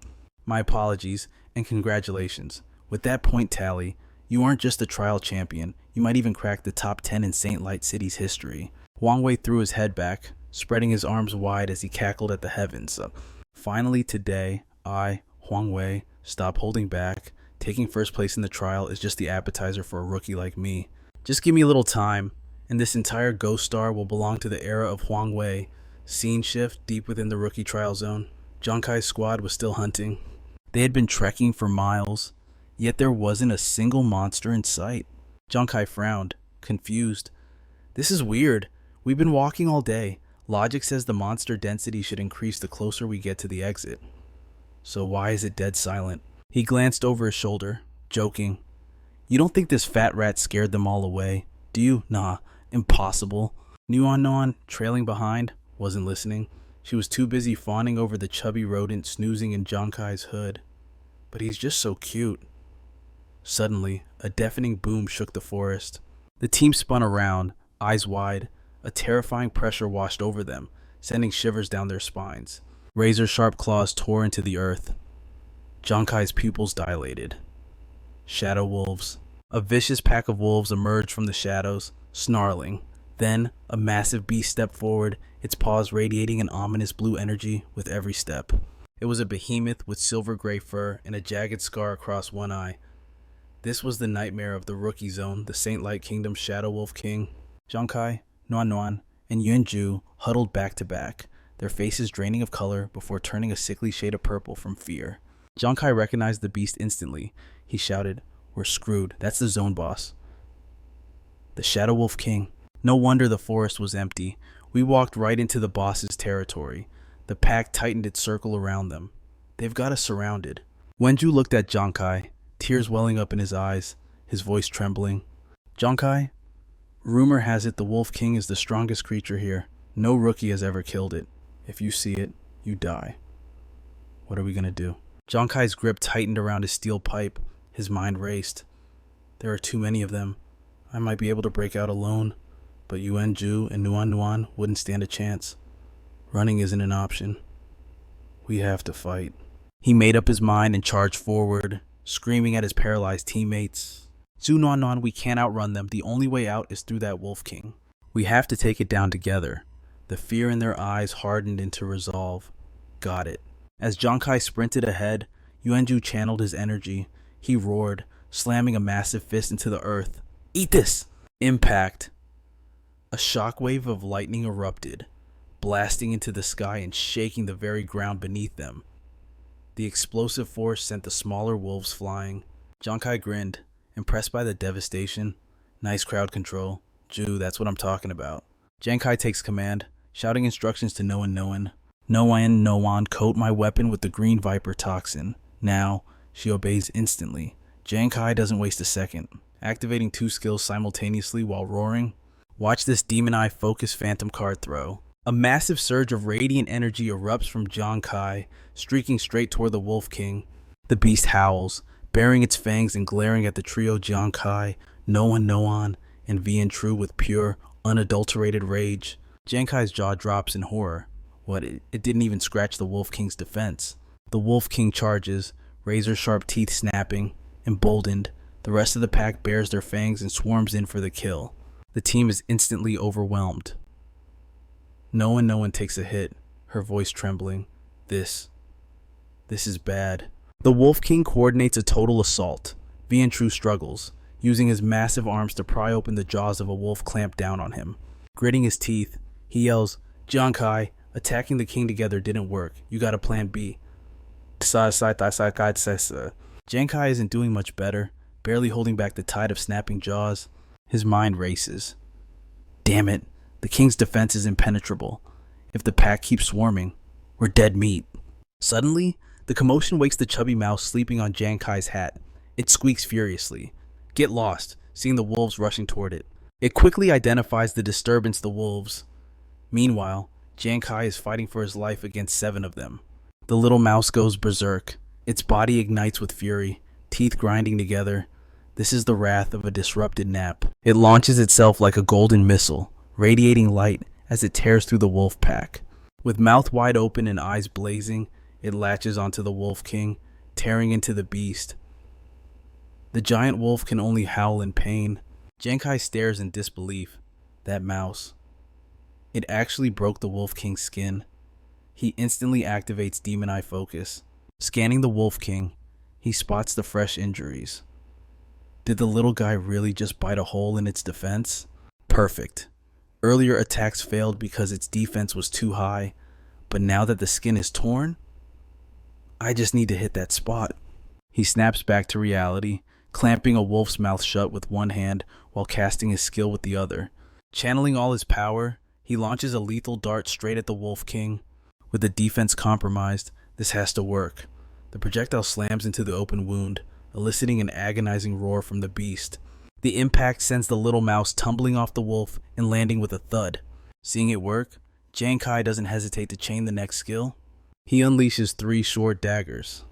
S1: My apologies, and congratulations. With that point tally, you aren't just a trial champion, you might even crack the top 10 in Saint Light City's history. Huang Wei threw his head back, spreading his arms wide as he cackled at the heavens. Finally today, I, Huang Wei, stop holding back. Taking first place in the trial is just the appetizer for a rookie like me. Just give me a little time, and this entire Ghost Star will belong to the era of Huang Wei. Scene shift deep within the rookie trial zone. Giang Khai's squad was still hunting. They had been trekking for miles, yet there wasn't a single monster in sight. Giang Khai frowned, confused. This is weird. We've been walking all day. Logic says the monster density should increase the closer we get to the exit. So why is it dead silent? He glanced over his shoulder, joking. You don't think this fat rat scared them all away, do you? Nah, impossible. Nuan, trailing behind, wasn't listening. She was too busy fawning over the chubby rodent snoozing in Giang Khai's hood. But he's just so cute. Suddenly, a deafening boom shook the forest. The team spun around, eyes wide. A terrifying pressure washed over them, sending shivers down their spines. Razor-sharp claws tore into the earth. Giang Khai's pupils dilated. Shadow wolves. A vicious pack of wolves emerged from the shadows, snarling. Then, a massive beast stepped forward, its paws radiating an ominous blue energy with every step. It was a behemoth with silver-gray fur and a jagged scar across one eye. This was the nightmare of the rookie zone, the Saint Light Kingdom's Shadow Wolf King. Giang Khai, Nuan, and Yunju huddled back to back, their faces draining of color before turning a sickly shade of purple from fear. Giang Khai recognized the beast instantly. He shouted, "We're screwed. That's the zone boss. The Shadow Wolf King." No wonder the forest was empty. We walked right into the boss's territory. The pack tightened its circle around them. They've got us surrounded. Wenju looked at Giang Khai, tears welling up in his eyes, his voice trembling. Giang Khai, rumor has it the Wolf King is the strongest creature here. No rookie has ever killed it. If you see it, you die. What are we gonna do? Giang Khai's grip tightened around his steel pipe. His mind raced. There are too many of them. I might be able to break out alone, but Yuanju and Nuan wouldn't stand a chance. Running isn't an option. We have to fight. He made up his mind and charged forward, screaming at his paralyzed teammates. Zhu Nuan, we can't outrun them. The only way out is through that Wolf King. We have to take it down together. The fear in their eyes hardened into resolve. Got it. As Giang Khai sprinted ahead, Yuanju channeled his energy. He roared, slamming a massive fist into the earth. Eat this! Impact. A shockwave of lightning erupted, blasting into the sky and shaking the very ground beneath them. The explosive force sent the smaller wolves flying. Giang Khai grinned, impressed by the devastation. Nice crowd control. Ju, that's what I'm talking about. Giang Khai takes command, shouting instructions to Noan. Noan, coat my weapon with the green viper toxin. Now, she obeys instantly. Giang Khai doesn't waste a second, activating 2 skills simultaneously while roaring. Watch this demon eye focus phantom card throw. A massive surge of radiant energy erupts from Giang Khai, streaking straight toward the Wolf King. The beast howls, baring its fangs and glaring at the trio Giang Khai, Noan, and Vian Tru with pure, unadulterated rage. Giang Khai's jaw drops in horror. What, it didn't even scratch the Wolf King's defense. The Wolf King charges, razor-sharp teeth snapping. Emboldened, the rest of the pack bares their fangs and swarms in for the kill. The team is instantly overwhelmed. Noan takes a hit, her voice trembling. This is bad. The Wolf King coordinates a total assault. Vian Tru struggles, using his massive arms to pry open the jaws of a wolf clamped down on him. Gritting his teeth, he yells, Giang Khai, attacking the king together didn't work. You got a plan B. Giang Khai isn't doing much better, barely holding back the tide of snapping jaws. His mind races. Damn it, the king's defense is impenetrable. If the pack keeps swarming, we're dead meat. Suddenly, the commotion wakes the chubby mouse sleeping on Giang Khai's hat. It squeaks furiously. Get lost, seeing the wolves rushing toward it. It quickly identifies the disturbance the wolves. Meanwhile, Giang Khai is fighting for his life against 7 of them. The little mouse goes berserk. Its body ignites with fury, teeth grinding together. This is the wrath of a disrupted nap. It launches itself like a golden missile, radiating light as it tears through the wolf pack. With mouth wide open and eyes blazing, it latches onto the Wolf King, tearing into the beast. The giant wolf can only howl in pain. Giang Khai stares in disbelief. That mouse. It actually broke the Wolf King's skin. He instantly activates Demon Eye Focus. Scanning the Wolf King, he spots the fresh injuries. Did the little guy really just bite a hole in its defense? Perfect. Earlier attacks failed because its defense was too high, but now that the skin is torn, I just need to hit that spot. He snaps back to reality, clamping a wolf's mouth shut with one hand while casting his skill with the other. Channeling all his power, he launches a lethal dart straight at the Wolf King. With the defense compromised, this has to work. The projectile slams into the open wound, eliciting an agonizing roar from the beast. The impact sends the little mouse tumbling off the wolf and landing with a thud. Seeing it work, Giang Khai doesn't hesitate to chain the next skill. He unleashes 3 short daggers.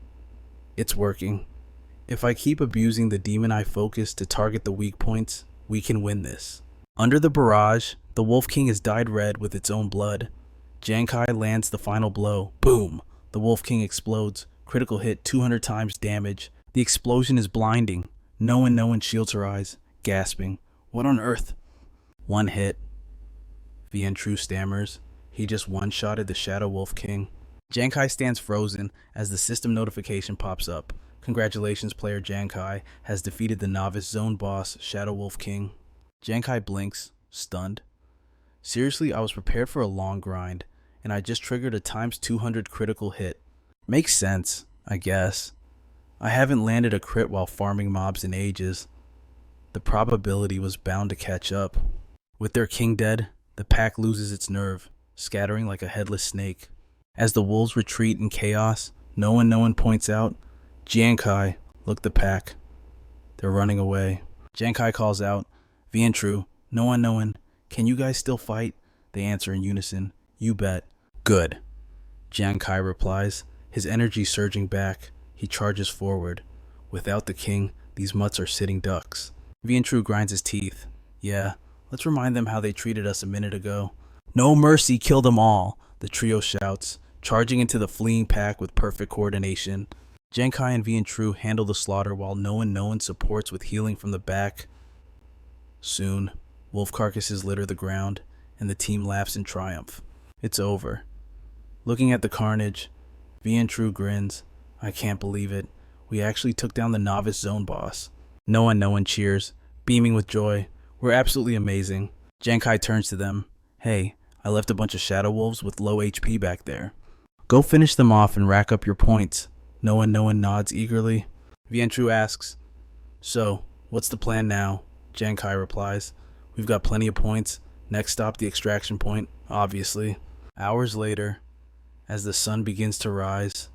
S1: It's working. If I keep abusing the Demon Eye Focus to target the weak points, we can win this. Under the barrage, the Wolf King is dyed red with its own blood. Giang Khai lands the final blow. Boom! The Wolf King explodes. Critical hit, 200 times damage. The explosion is blinding. Noan shields her eyes, gasping. What on earth? 1 hit. Vian Tru stammers. He just one-shotted the Shadow Wolf King. Giang Khai stands frozen as the system notification pops up. Congratulations, player Giang Khai has defeated the novice zone boss, Shadow Wolf King. Giang Khai blinks, stunned. Seriously, I was prepared for a long grind, and I just triggered a times 200 critical hit. Makes sense, I guess. I haven't landed a crit while farming mobs in ages. The probability was bound to catch up. With their king dead, the pack loses its nerve, scattering like a headless snake. As the wolves retreat in chaos, Noan points out, Giang Khai, look the pack. They're running away. Giang Khai calls out, Vian Tru, Noan, can you guys still fight? They answer in unison, you bet. Good, Giang Khai replies, his energy surging back. He charges forward. Without the king, these mutts are sitting ducks. Vientru grinds his teeth. Yeah, let's remind them how they treated us a minute ago. No mercy, kill them all, the trio shouts, charging into the fleeing pack with perfect coordination. Giang Khai and Vientru handle the slaughter while no one supports with healing from the back. Soon, wolf carcasses litter the ground, and the team laughs in triumph. It's over. Looking at the carnage, Vientru grins. I can't believe it. We actually took down the novice zone boss. No one cheers, beaming with joy. We're absolutely amazing. Giang Khai turns to them. Hey, I left a bunch of shadow wolves with low HP back there. Go finish them off and rack up your points. No one nods eagerly. Vientru asks, So, what's the plan now? Giang Khai replies, We've got plenty of points. Next stop, the extraction point, obviously. Hours later, as the sun begins to rise,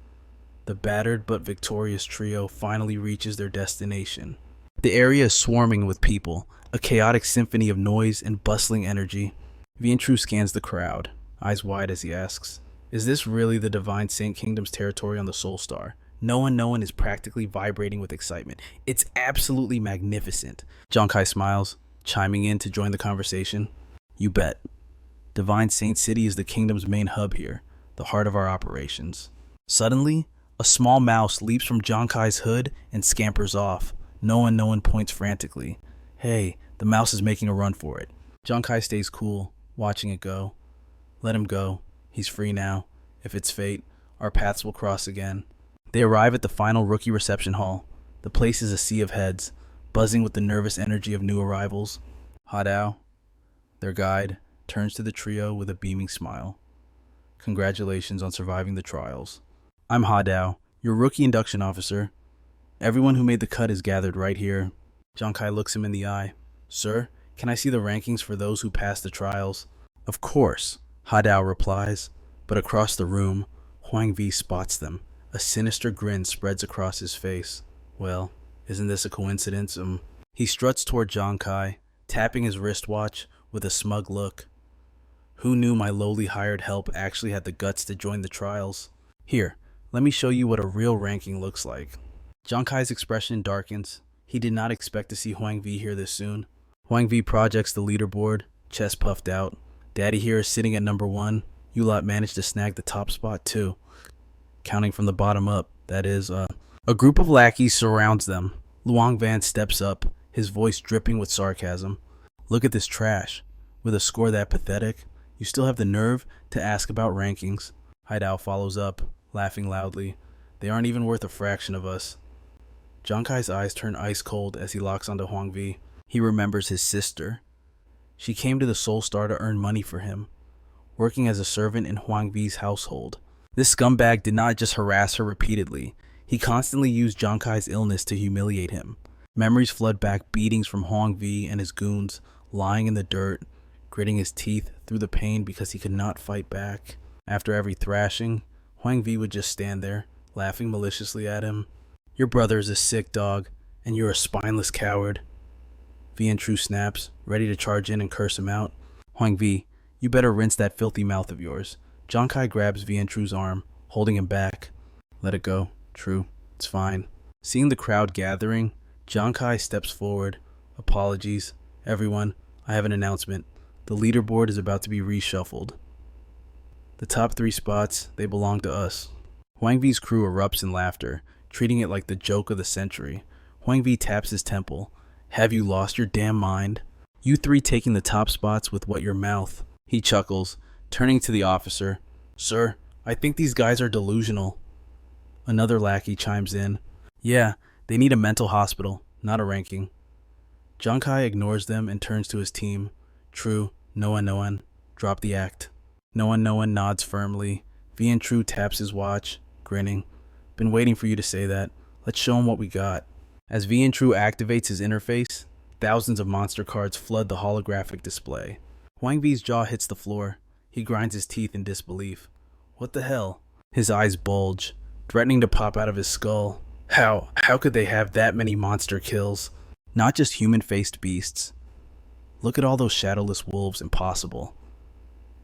S1: the battered but victorious trio finally reaches their destination. The area is swarming with people, a chaotic symphony of noise and bustling energy. Vientru scans the crowd, eyes wide as he asks, Is this really the Divine Saint Kingdom's territory on the Soul Star? No one is practically vibrating with excitement. It's absolutely magnificent. Giang Khai smiles, chiming in to join the conversation. You bet. Divine Saint City is the kingdom's main hub here, the heart of our operations. Suddenly, a small mouse leaps from Giang Khai's hood and scampers off. No one points frantically. Hey, the mouse is making a run for it. Giang Khai stays cool, watching it go. Let him go. He's free now. If it's fate, our paths will cross again. They arrive at the final rookie reception hall. The place is a sea of heads, buzzing with the nervous energy of new arrivals. Hadao, their guide, turns to the trio with a beaming smile. Congratulations on surviving the trials. I'm Hadao, your rookie induction officer. Everyone who made the cut is gathered right here. Giang Khai looks him in the eye. Sir, can I see the rankings for those who passed the trials? Of course, Hadao replies, but across the room, Huang Vi spots them. A sinister grin spreads across his face. Well, isn't this a coincidence? He struts toward Giang Khai, tapping his wristwatch with a smug look. Who knew my lowly hired help actually had the guts to join the trials? Here, let me show you what a real ranking looks like. Giang Khai's expression darkens. He did not expect to see Huang Vi here this soon. Huang Vi projects the leaderboard, chest puffed out. Daddy here is sitting at number 1. You lot managed to snag the top spot too. Counting from the bottom up, that is, A group of lackeys surrounds them. Luang Van steps up, his voice dripping with sarcasm. Look at this trash. With a score that pathetic, you still have the nerve to ask about rankings. Haidao follows up, laughing loudly. They aren't even worth a fraction of us. Giang Khai's eyes turn ice cold as he locks onto Huang Vi. He remembers his sister. She came to the Soul Star to earn money for him, working as a servant in Huang Vi's household. This scumbag did not just harass her repeatedly. He constantly used Giang Khai's illness to humiliate him. Memories flood back beatings from Huang Vi and his goons, lying in the dirt, gritting his teeth through the pain because he could not fight back. After every thrashing, Huang Vi would just stand there, laughing maliciously at him. Your brother is a sick dog, and you're a spineless coward. Vientru snaps, ready to charge in and curse him out. Huang Vi, you better rinse that filthy mouth of yours. Giang Khai grabs Vientru's arm, holding him back. Let it go. True. It's fine. Seeing the crowd gathering, Giang Khai steps forward. Apologies. Everyone, I have an announcement. The leaderboard is about to be reshuffled. The top 3 spots, they belong to us. Huang Vi's crew erupts in laughter, treating it like the joke of the century. Huang Vi taps his temple. Have you lost your damn mind? You 3 taking the top spots with what your mouth? He chuckles, turning to the officer. Sir, I think these guys are delusional. Another lackey chimes in. Yeah, they need a mental hospital, not a ranking. Giang Khai ignores them and turns to his team. True, no one, drop the act. No one nods firmly. Vientru taps his watch, grinning. Been waiting for you to say that. Let's show him what we got. As Vientru activates his interface, thousands of monster cards flood the holographic display. Huang Vi's jaw hits the floor. He grinds his teeth in disbelief. What the hell? His eyes bulge, threatening to pop out of his skull. How could they have that many monster kills? Not just human-faced beasts. Look at all those shadowless wolves, impossible.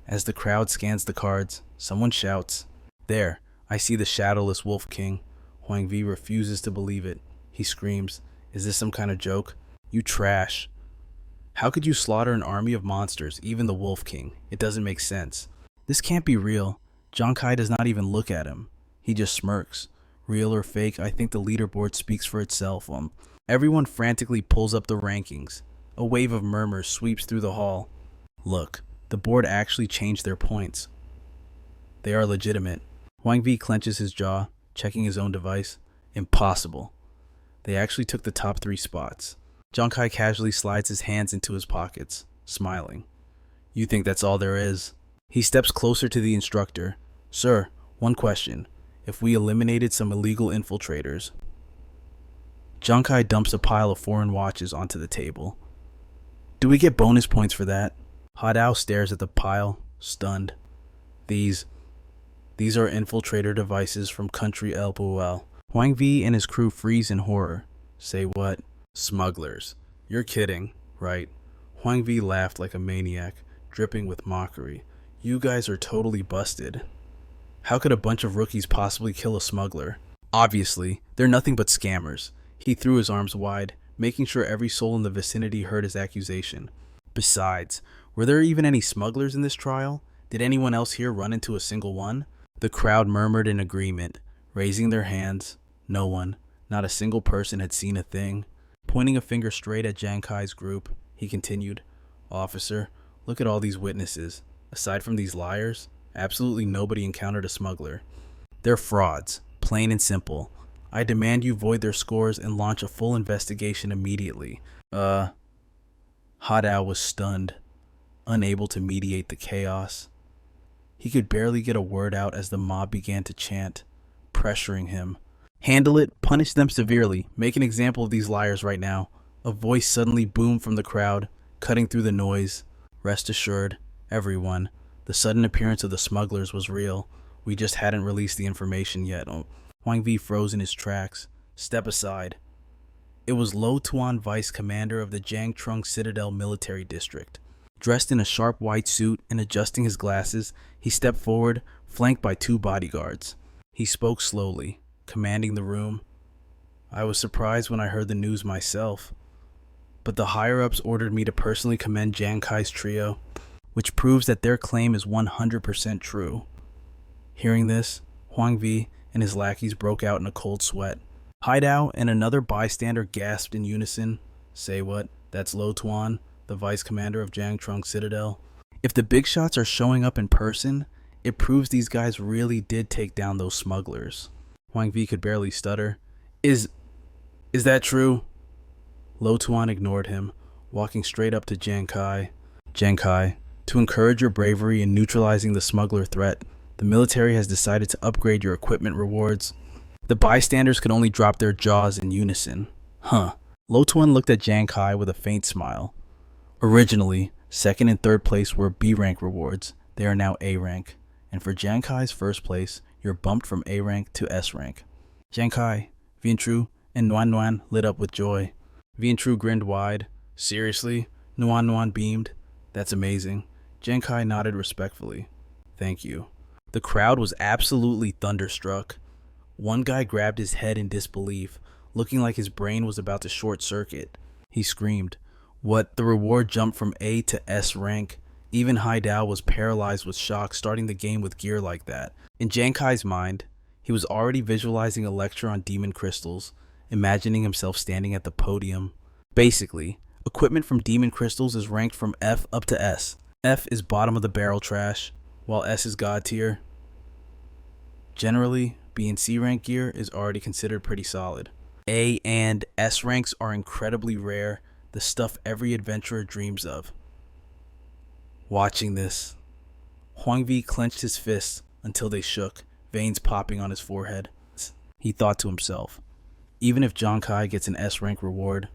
S1: As the crowd scans the cards, someone shouts, "There, I see the shadowless Wolf King." Huang Vi refuses to believe it. He screams, "Is this some kind of joke? You trash. How could you slaughter an army of monsters, even the Wolf King? It doesn't make sense. This can't be real." Giang Khai does not even look at him. He just smirks. Real or fake, I think the leaderboard speaks for itself. Everyone frantically pulls up the rankings. A wave of murmurs sweeps through the hall. Look, the board actually changed their points. They are legitimate. Huang Vi clenches his jaw, checking his own device. Impossible. They actually took the top 3 spots. Giang Khai casually slides his hands into his pockets, smiling. You think that's all there is? He steps closer to the instructor. Sir, one question. If we eliminated some illegal infiltrators. Giang Khai dumps a pile of foreign watches onto the table. Do we get bonus points for that? Hadao stares at the pile, stunned. These are infiltrator devices from country El Buel. Huang Vi and his crew freeze in horror. Say what? Smugglers. You're kidding, right? Huang Vi laughed like a maniac, dripping with mockery. You guys are totally busted. How could a bunch of rookies possibly kill a smuggler? Obviously, they're nothing but scammers. He threw his arms wide, making sure every soul in the vicinity heard his accusation. Besides, were there even any smugglers in this trial? Did anyone else here run into a single one? The crowd murmured in agreement, raising their hands. No one, not a single person had seen a thing. Pointing a finger straight at Giang Khai's group, he continued, Officer, look at all these witnesses. Aside from these liars, absolutely nobody encountered a smuggler. They're frauds, plain and simple. I demand you void their scores and launch a full investigation immediately. Hadao was stunned, unable to mediate the chaos. He could barely get a word out as the mob began to chant, pressuring him. Handle it, punish them severely, make an example of these liars right now. A voice suddenly boomed from the crowd, cutting through the noise. Rest assured, everyone, the sudden appearance of the smugglers was real. We just hadn't released the information yet. Huang Vi froze in his tracks. Step aside. It was Lo Tuan, vice commander of the Jiang Trung Citadel Military District. Dressed in a sharp white suit and adjusting his glasses, he stepped forward, flanked by 2 bodyguards. He spoke slowly, commanding the room. I was surprised when I heard the news myself, but the higher-ups ordered me to personally commend Giang Khai's trio, which proves that their claim is 100% true. Hearing this, Huang Vi and his lackeys broke out in a cold sweat. Hadao and another bystander gasped in unison. Say what? That's Lo Tuan, the vice commander of Jiang Trung Citadel. If the big shots are showing up in person, it proves these guys really did take down those smugglers. Huang Vi could barely stutter. Is that true? Lo Tuan ignored him, walking straight up to Giang Khai. Giang Khai, to encourage your bravery in neutralizing the smuggler threat, the military has decided to upgrade your equipment rewards. The bystanders could only drop their jaws in unison. Huh. Lo Tuan looked at Giang Khai with a faint smile. Originally, 2nd and 3rd place were B rank rewards. They are now A rank. And for Giang Khai's 1st place, you're bumped from A rank to S rank. Giang Khai, Vien Tru, and Nuan Nuan lit up with joy. Vien Tru grinned wide. Seriously? Nuan Nuan beamed. That's amazing. Giang Khai nodded respectfully. Thank you. The crowd was absolutely thunderstruck. One guy grabbed his head in disbelief, looking like his brain was about to short circuit. He screamed, What? The reward jumped from A to S rank? Even Hadao was paralyzed with shock starting the game with gear like that. In Giang Khai's mind, he was already visualizing a lecture on demon crystals, imagining himself standing at the podium. Basically, equipment from demon crystals is ranked from F up to S. F is bottom of the barrel trash, while S is god tier. Generally, B and C rank gear is already considered pretty solid. A and S ranks are incredibly rare, the stuff every adventurer dreams of. Watching this, Huang Vi clenched his fists until they shook, veins popping on his forehead. He thought to himself, even if Giang Khai gets an S rank reward,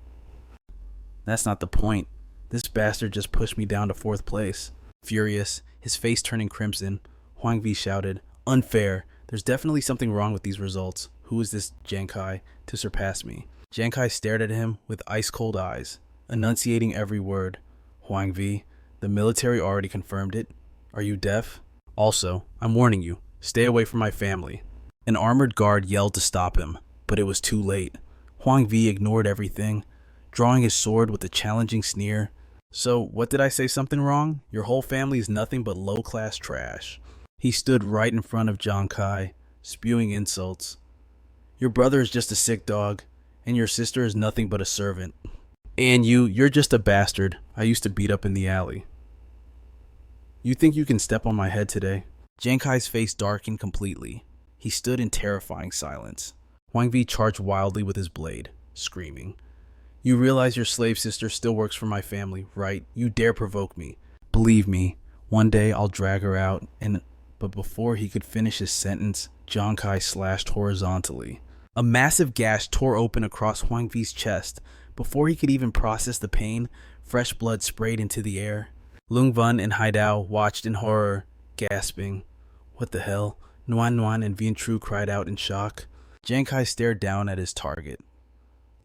S1: that's not the point. This bastard just pushed me down to 4th place. Furious, his face turning crimson, Huang Vi shouted, Unfair. There's definitely something wrong with these results. Who is this Giang Khai to surpass me? Giang Khai stared at him with ice-cold eyes, enunciating every word. Huang Vi, the military already confirmed it. Are you deaf? Also, I'm warning you, stay away from my family. An armored guard yelled to stop him, but it was too late. Huang Vi ignored everything, drawing his sword with a challenging sneer. So, what did I say something wrong? Your whole family is nothing but low-class trash. He stood right in front of Giang Khai, spewing insults. Your brother is just a sick dog, and your sister is nothing but a servant. And you're just a bastard I used to beat up in the alley. You think you can step on my head today? Giang Khai's face darkened completely. He stood in terrifying silence. Huang Vi charged wildly with his blade, screaming. You realize your slave sister still works for my family, right? You dare provoke me. Believe me, one day I'll drag her out and... But before he could finish his sentence, Giang Khai slashed horizontally. A massive gash tore open across Huang Vi's chest. Before he could even process the pain, fresh blood sprayed into the air. Lung Wan and Haidao watched in horror, gasping. What the hell? Nuan Nuan and Vien Tru cried out in shock. Giang Khai stared down at his target.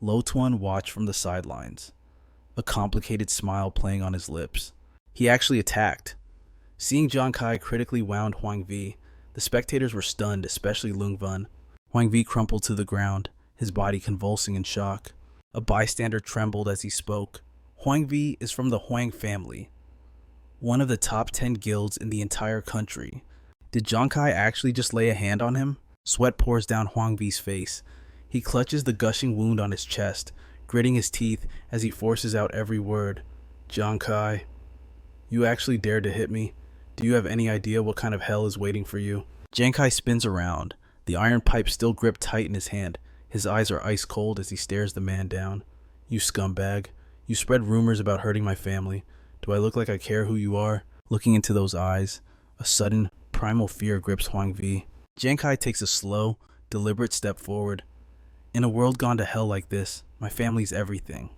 S1: Lo Tuan watched from the sidelines, a complicated smile playing on his lips. He actually attacked. Seeing Giang Khai critically wound Huang Vi, the spectators were stunned, especially Lung Wan. Huang Vi crumpled to the ground, his body convulsing in shock. A bystander trembled as he spoke. Huang Vi is from the Huang family, one of the top 10 guilds in the entire country. Did Giang Khai actually just lay a hand on him? Sweat pours down Huang Vi's face. He clutches the gushing wound on his chest, gritting his teeth as he forces out every word. Giang Khai, you actually dared to hit me? Do you have any idea what kind of hell is waiting for you? Giang Khai spins around, the iron pipe still gripped tight in his hand. His eyes are ice cold as he stares the man down. You scumbag. You spread rumors about hurting my family. Do I look like I care who you are? Looking into those eyes, a sudden, primal fear grips Huang Vi. Giang Khai takes a slow, deliberate step forward. In a world gone to hell like this, my family's everything.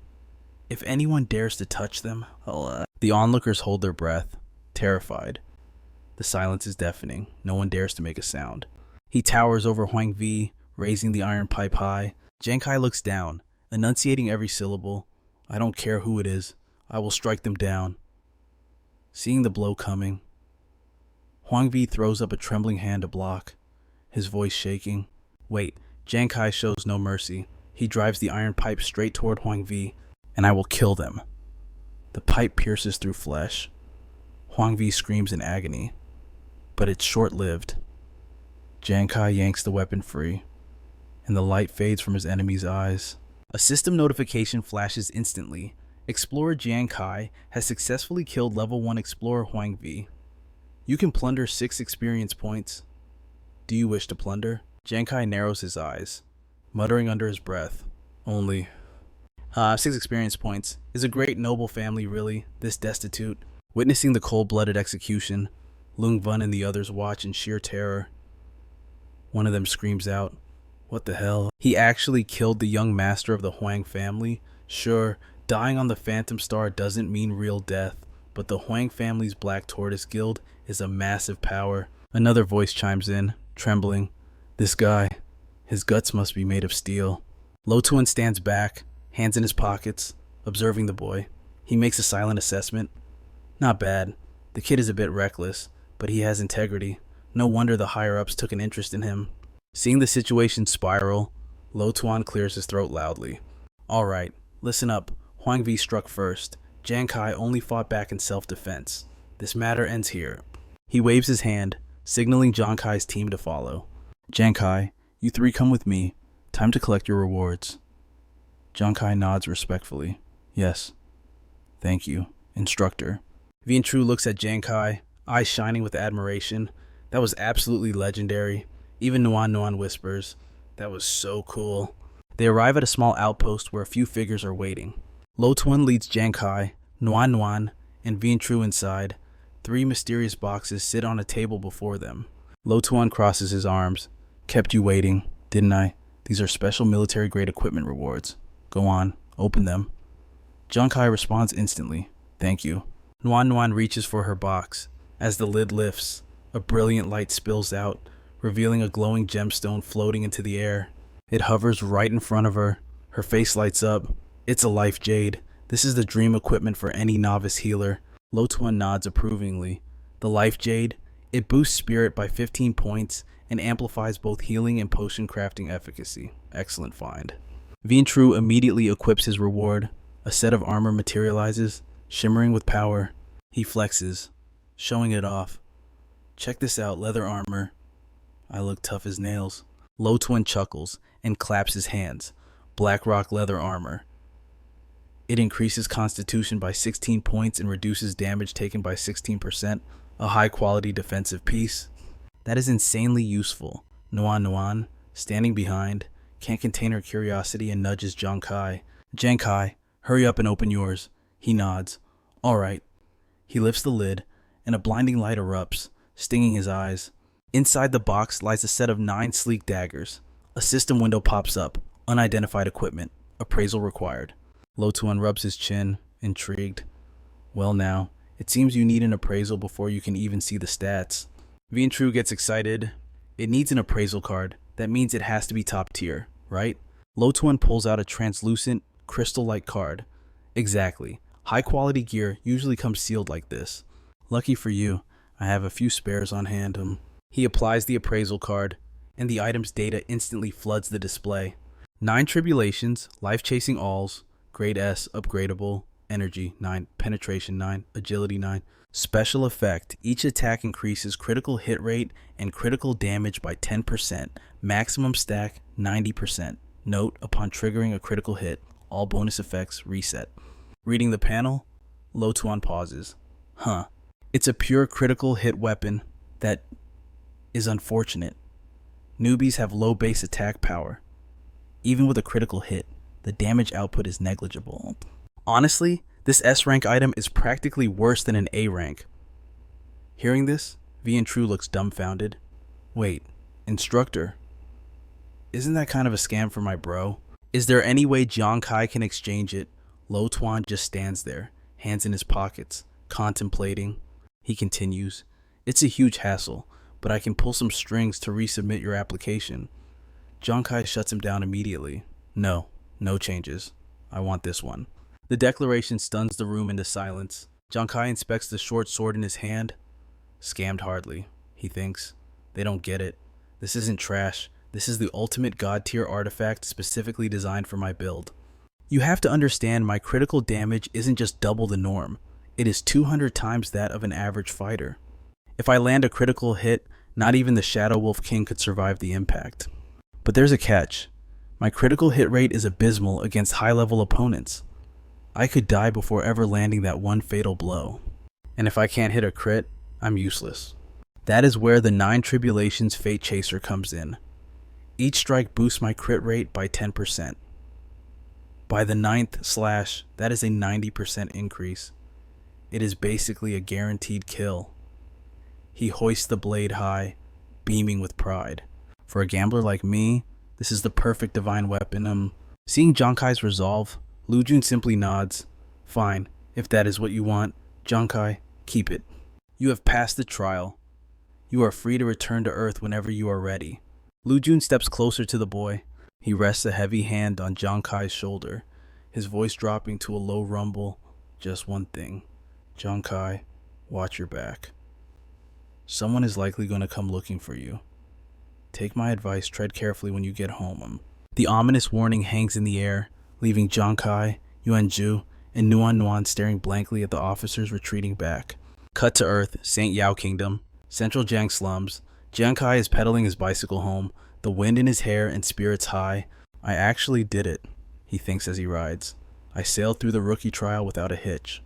S1: If anyone dares to touch them, The onlookers hold their breath, terrified. The silence is deafening. No one dares to make a sound. He towers over Huang Vi, raising the iron pipe high. Giang Khai looks down, enunciating every syllable. I don't care who it is. I will strike them down. Seeing the blow coming, Huang Vi throws up a trembling hand to block, his voice shaking. Wait, Giang Khai shows no mercy. He drives the iron pipe straight toward Huang Vi, and I will kill them. The pipe pierces through flesh. Huang Vi screams in agony, but it's short-lived. Giang Khai yanks the weapon free, and the light fades from his enemy's eyes. A system notification flashes instantly. Explorer Giang Khai has successfully killed level 1 Explorer Huang Vi. You can plunder 6 experience points. Do you wish to plunder? Giang Khai narrows his eyes, muttering under his breath. Only 6 experience points. Is a great noble family really this destitute? Witnessing the cold-blooded execution, Lung Wan and the others watch in sheer terror. One of them screams out, what the hell? He actually killed the young master of the Huang family? Sure, dying on the Phantom Star doesn't mean real death, but the Huang family's Black Tortoise Guild is a massive power. Another voice chimes in, trembling. This guy, his guts must be made of steel. Lo Tuan stands back, hands in his pockets, observing the boy. He makes a silent assessment. Not bad. The kid is a bit reckless, but he has integrity. No wonder the higher-ups took an interest in him. Seeing the situation spiral, Lo Tuan clears his throat loudly. Alright, listen up. Huang Vi struck first. Giang Khai only fought back in self-defense. This matter ends here. He waves his hand, signaling Giang Khai's team to follow. Giang Khai, you 3 come with me. Time to collect your rewards. Giang Khai nods respectfully. Yes. Thank you, instructor. Vien Tru looks at Giang Khai, eyes shining with admiration. That was absolutely legendary. Even Nuan Nuan whispers, that was so cool. They arrive at a small outpost where a few figures are waiting. Lo Tuan leads Giang Khai, Nuan Nuan, and Vien Tru inside. 3 mysterious boxes sit on a table before them. Lo Tuan crosses his arms. Kept you waiting, didn't I? These are special military-grade equipment rewards. Go on, open them. Giang Khai responds instantly. Thank you. Nuan Nuan reaches for her box. As the lid lifts, a brilliant light spills out, revealing a glowing gemstone floating into the air. It hovers right in front of her. Her face lights up. It's a life jade. This is the dream equipment for any novice healer. Lo Tuan nods approvingly. The Life Jade, it boosts spirit by 15 points and amplifies both healing and potion crafting efficacy. Excellent find. Vientru immediately equips his reward. A set of armor materializes, shimmering with power. He flexes, showing it off. Check this out, leather armor. I look tough as nails. Lo Twin chuckles and claps his hands. Blackrock leather armor. It increases constitution by 16 points and reduces damage taken by 16%. A high quality defensive piece. That is insanely useful. Nuan, standing behind, can't contain her curiosity and nudges Giang Khai. Giang Khai, hurry up and open yours. He nods. All right. He lifts the lid, and a blinding light erupts, stinging his eyes. Inside the box lies a set of 9 sleek daggers. A system window pops up. Unidentified equipment. Appraisal required. Lo Tuan rubs his chin, intrigued. Well now, it seems you need an appraisal before you can even see the stats. Vientru gets excited. It needs an appraisal card. That means it has to be top tier, right? Lo Tuan pulls out a translucent, crystal-like card. Exactly. High-quality gear usually comes sealed like this. Lucky for you, I have a few spares on hand. He applies the appraisal card, and the item's data instantly floods the display. 9 tribulations, life-chasing alls, grade S, upgradable, energy 9, penetration 9, agility 9. Special effect, each attack increases critical hit rate and critical damage by 10%. Maximum stack 90%. Note, upon triggering a critical hit, all bonus effects reset. Reading the panel, Lo Tuan pauses. It's a pure critical hit weapon that is unfortunate. Newbies have low base attack power. Even with a critical hit, the damage output is negligible. Honestly, this S rank item is practically worse than an A rank. Hearing this, Vientru looks dumbfounded. Wait, instructor? Isn't that kind of a scam for my bro? Is there any way Giang Khai can exchange it? Lo Tuan just stands there, hands in his pockets, contemplating. He continues, it's a huge hassle, but I can pull some strings to resubmit your application. Giang Khai shuts him down immediately. No changes. I want this one. The declaration stuns the room into silence. Giang Khai inspects the short sword in his hand. Scammed hardly, he thinks. They don't get it. This isn't trash. This is the ultimate god tier artifact specifically designed for my build. You have to understand my critical damage isn't just double the norm. It is 200 times that of an average fighter. If I land a critical hit, not even the Shadow Wolf King could survive the impact. But there's a catch. My critical hit rate is abysmal against high-level opponents. I could die before ever landing that one fatal blow. And if I can't hit a crit, I'm useless. That is where the 9 Tribulations Fate Chaser comes in. Each strike boosts my crit rate by 10%. By the 9th slash, that is a 90% increase. It is basically a guaranteed kill. He hoists the blade high, beaming with pride. For a gambler like me, this is the perfect divine weapon. Seeing Giang Khai's resolve, Lu Jun simply nods. Fine, if that is what you want, Giang Khai, keep it. You have passed the trial. You are free to return to Earth whenever you are ready. Lu Jun steps closer to the boy. He rests a heavy hand on Giang Khai's shoulder, his voice dropping to a low rumble. Just one thing. Giang Khai, watch your back. Someone is likely going to come looking for you. Take my advice, tread carefully when you get home. The ominous warning hangs in the air, leaving Giang Khai, Yuanju, and Nuan staring blankly at the officers retreating back. Cut to Earth, St. Yao Kingdom, Central Jiang slums. Giang Khai is pedaling his bicycle home, the wind in his hair and spirits high. I actually did it, he thinks as he rides. I sailed through the rookie trial without a hitch.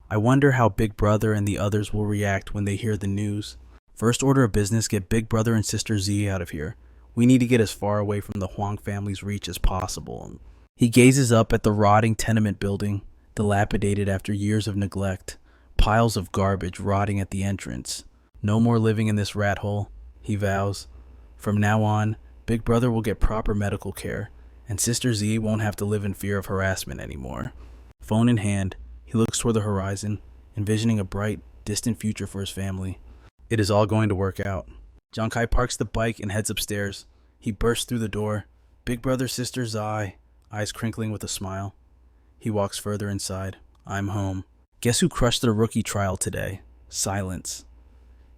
S1: I wonder how Big Brother and the others will react when they hear the news. First order of business, get Big Brother and Sister Z out of here. We need to get as far away from the Huang family's reach as possible. He gazes up at the rotting tenement building, dilapidated after years of neglect. Piles of garbage rotting at the entrance. No more living in this rat hole, he vows. From now on, Big Brother will get proper medical care, and Sister Z won't have to live in fear of harassment anymore. Phone in hand, he looks toward the horizon, envisioning a bright, distant future for his family. It is all going to work out. Giang Khai parks the bike and heads upstairs. He bursts through the door. Big Brother, Sister Zai, eyes crinkling with a smile. He walks further inside. I'm home. Guess who crushed the rookie trial today? Silence.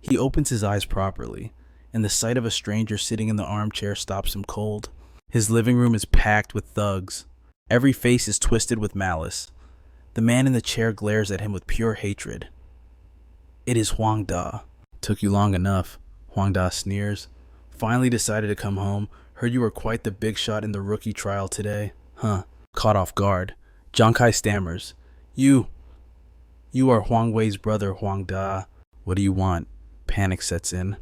S1: He opens his eyes properly, and the sight of a stranger sitting in the armchair stops him cold. His living room is packed with thugs. Every face is twisted with malice. The man in the chair glares at him with pure hatred. It is Hwang Da. Took you long enough, Hwang Da sneers. Finally decided to come home. Heard you were quite the big shot in the rookie trial today. Huh. Caught off guard. Giang Khai stammers. You are Hwang Wei's brother, Hwang Da. What do you want? Panic sets in.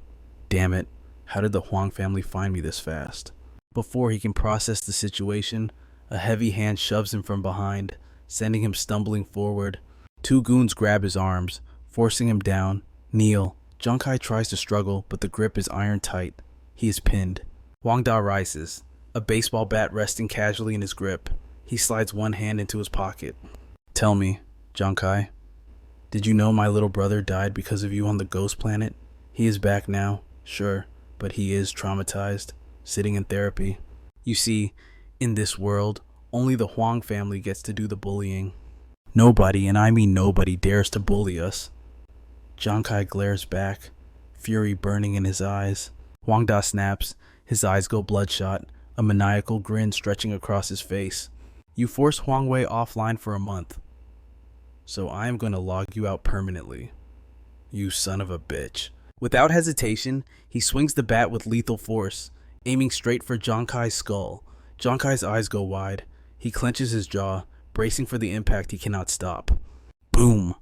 S1: Damn it. How did the Hwang family find me this fast? Before he can process the situation, a heavy hand shoves him from behind, sending him stumbling forward. Two goons grab his arms, forcing him down. Kneel. Giang Khai tries to struggle, but the grip is iron tight. He is pinned. Hwang Da rises, a baseball bat resting casually in his grip. He slides one hand into his pocket. Tell me, Giang Khai, did you know my little brother died because of you on the ghost planet? He is back now, sure, but he is traumatized, sitting in therapy. You see, in this world, only the Hwang family gets to do the bullying. Nobody, and I mean nobody, dares to bully us. Giang Khai glares back, fury burning in his eyes. Hwang Da snaps, his eyes go bloodshot, a maniacal grin stretching across his face. You forced Hwang Wei offline for a month, so I am going to log you out permanently. You son of a bitch. Without hesitation, he swings the bat with lethal force, aiming straight for Giang Khai's skull. Giang Khai's eyes go wide. He clenches his jaw, bracing for the impact he cannot stop. Boom!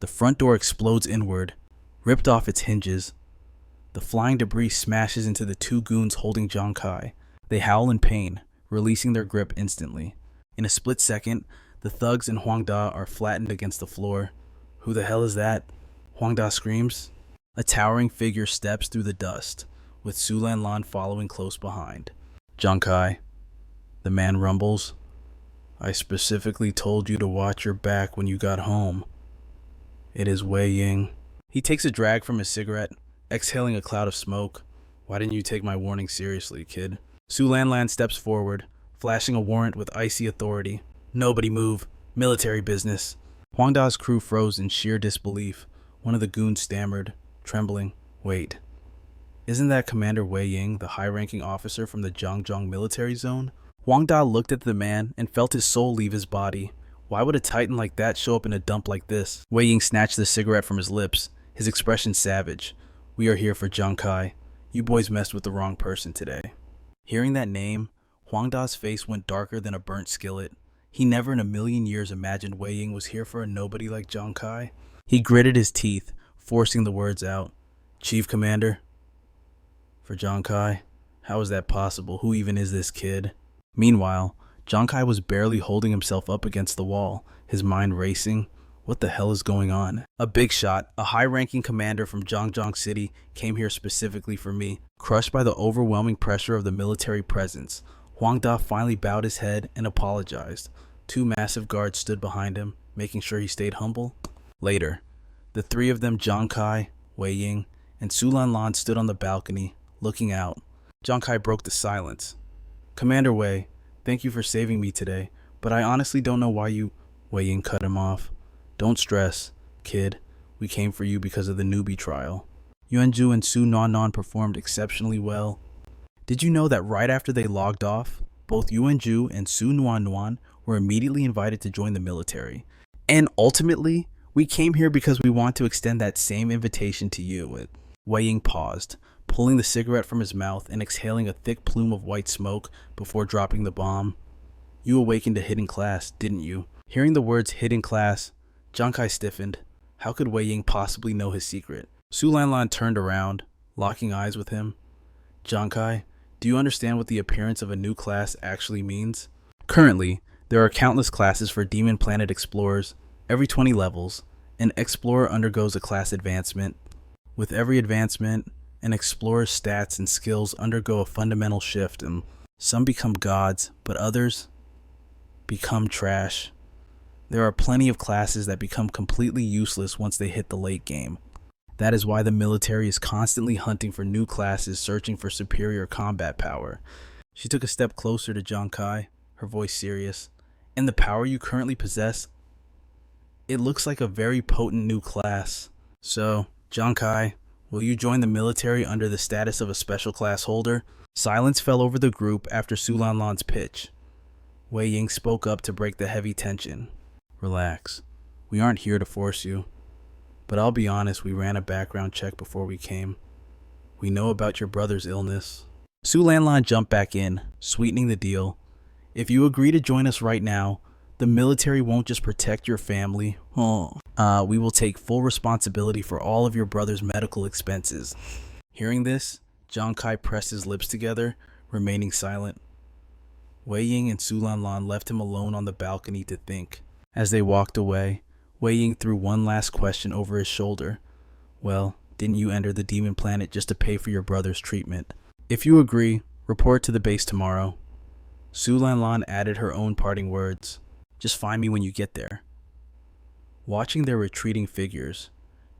S1: The front door explodes inward, ripped off its hinges. The flying debris smashes into the two goons holding Giang Khai. They howl in pain, releasing their grip instantly. In a split second, the thugs and Hwang Da are flattened against the floor. Who the hell is that? Hwang Da screams. A towering figure steps through the dust, with Su Lan following close behind. Giang Khai, the man rumbles. I specifically told you to watch your back when you got home. It is Wei Ying. He takes a drag from his cigarette, exhaling a cloud of smoke. Why didn't you take my warning seriously, kid? Su Lan steps forward, flashing a warrant with icy authority. Nobody move. Military business. Hwang Da's crew froze in sheer disbelief. One of the goons stammered, trembling. Wait. Isn't that Commander Wei Ying, the high-ranking officer from the Zhangjiang military zone? Hwang Da looked at the man and felt his soul leave his body. Why would a titan like that show up in a dump like this? Wei Ying snatched the cigarette from his lips, his expression savage. We are here for Giang Khai. You boys messed with the wrong person today. Hearing that name, Hwang Da's face went darker than a burnt skillet. He never in a million years imagined Wei Ying was here for a nobody like Giang Khai. He gritted his teeth, forcing the words out. Chief Commander? For Giang Khai? How is that possible? Who even is this kid? Meanwhile, Giang Khai was barely holding himself up against the wall, his mind racing. What the hell is going on? A big shot, a high-ranking commander from Zhangjiang City, came here specifically for me. Crushed by the overwhelming pressure of the military presence, Hwang Da finally bowed his head and apologized. Two massive guards stood behind him, making sure he stayed humble. Later, the three of them, Giang Khai, Wei Ying, and Su Lan stood on the balcony, looking out. Giang Khai broke the silence. Commander Wei, thank you for saving me today, but I honestly don't know why you... Wei Ying cut him off. Don't stress, kid. We came for you because of the newbie trial. Yuanju and Su Nan performed exceptionally well. Did you know that right after they logged off, both Yuanju and Su Nan were immediately invited to join the military? And ultimately, we came here because we want to extend that same invitation to you. Wei Ying paused, pulling the cigarette from his mouth and exhaling a thick plume of white smoke before dropping the bomb. You awakened a hidden class, didn't you? Hearing the words hidden class, Giang Khai stiffened. How could Wei Ying possibly know his secret? Su Lan turned around, locking eyes with him. Giang Khai, do you understand what the appearance of a new class actually means? Currently, there are countless classes for Demon Planet explorers. Every 20 levels, an explorer undergoes a class advancement. With every advancement, an explorer's stats and skills undergo a fundamental shift, and some become gods, but others become trash. There are plenty of classes that become completely useless once they hit the late game. That is why the military is constantly hunting for new classes, searching for superior combat power. She took a step closer to Giang Khai, her voice serious. And the power you currently possess, it looks like a very potent new class. So, Giang Khai, Will you join the military under the status of a special class holder? Silence fell over the group after Su Lanlan's pitch. Wei Ying spoke up to break the heavy tension. Relax. We aren't here to force you. But I'll be honest, we ran a background check before we came. We know about your brother's illness. Su Lanlan jumped back in, sweetening the deal. If you agree to join us right now, the military won't just protect your family. We will take full responsibility for all of your brother's medical expenses. Hearing this, Giang Khai pressed his lips together, remaining silent. Wei Ying and Su Lanlan left him alone on the balcony to think. As they walked away, Wei Ying threw one last question over his shoulder. Well, didn't you enter the demon planet just to pay for your brother's treatment? If you agree, report to the base tomorrow. Su Lanlan added her own parting words. Just find me when you get there. Watching their retreating figures,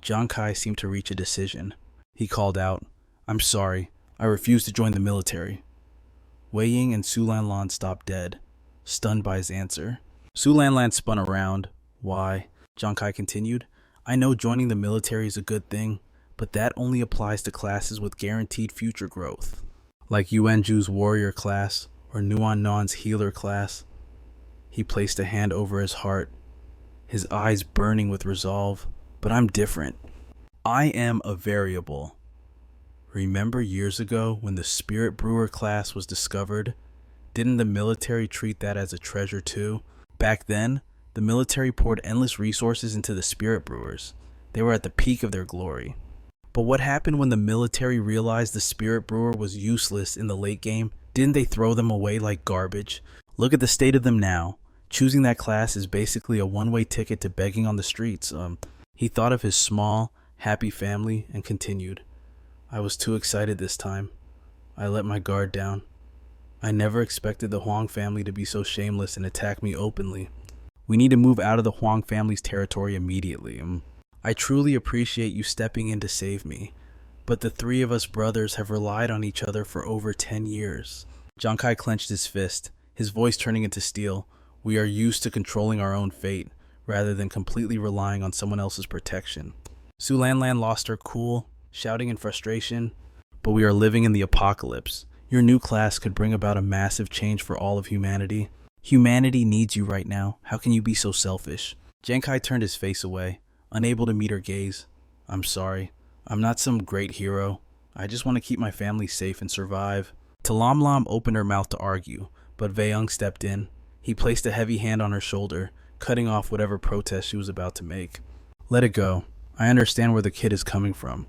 S1: Giang Khai seemed to reach a decision. He called out, I'm sorry, I refuse to join the military. Wei Ying and Su Lanlan stopped dead, stunned by his answer. Su Lanlan spun around. Why? Giang Khai continued, I know joining the military is a good thing, but that only applies to classes with guaranteed future growth. Like Yuanju's warrior class or Nuan Nan's healer class. He placed a hand over his heart, his eyes burning with resolve. But I'm different. I am a variable. Remember years ago when the Spirit Brewer class was discovered? Didn't the military treat that as a treasure too? Back then, the military poured endless resources into the Spirit Brewers. They were at the peak of their glory. But what happened when the military realized the Spirit Brewer was useless in the late game? Didn't they throw them away like garbage? Look at the state of them now. Choosing that class is basically a one-way ticket to begging on the streets. He thought of his small, happy family and continued. I was too excited this time. I let my guard down. I never expected the Huang family to be so shameless and attack me openly. We need to move out of the Huang family's territory immediately. I truly appreciate you stepping in to save me, but the three of us brothers have relied on each other for over 10 years. Giang Khai clenched his fist, his voice turning into steel. We are used to controlling our own fate, rather than completely relying on someone else's protection. Su Lanlan lost her cool, shouting in frustration, but we are living in the apocalypse. Your new class could bring about a massive change for all of humanity. Humanity needs you right now. How can you be so selfish? Giang Khai turned his face away, unable to meet her gaze. I'm sorry. I'm not some great hero. I just want to keep my family safe and survive. Talam Lam opened her mouth to argue, but Vaeung stepped in. He placed a heavy hand on her shoulder, cutting off whatever protest she was about to make. Let it go. I understand where the kid is coming from.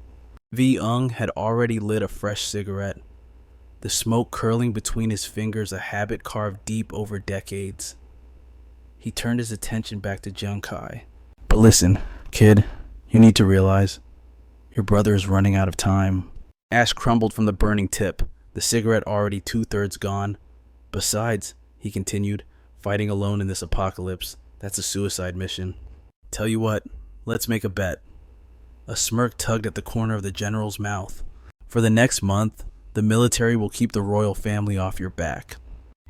S1: Vaeung had already lit a fresh cigarette, the smoke curling between his fingers, a habit carved deep over decades. He turned his attention back to Giang Khai. But listen, kid, you need to realize your brother is running out of time. Ash crumbled from the burning tip, the cigarette already 2/3 gone. Besides, he continued, fighting alone in this apocalypse, that's a suicide mission. Tell you what, let's make a bet. A smirk tugged at the corner of the general's mouth. For the next month, the military will keep the royal family off your back.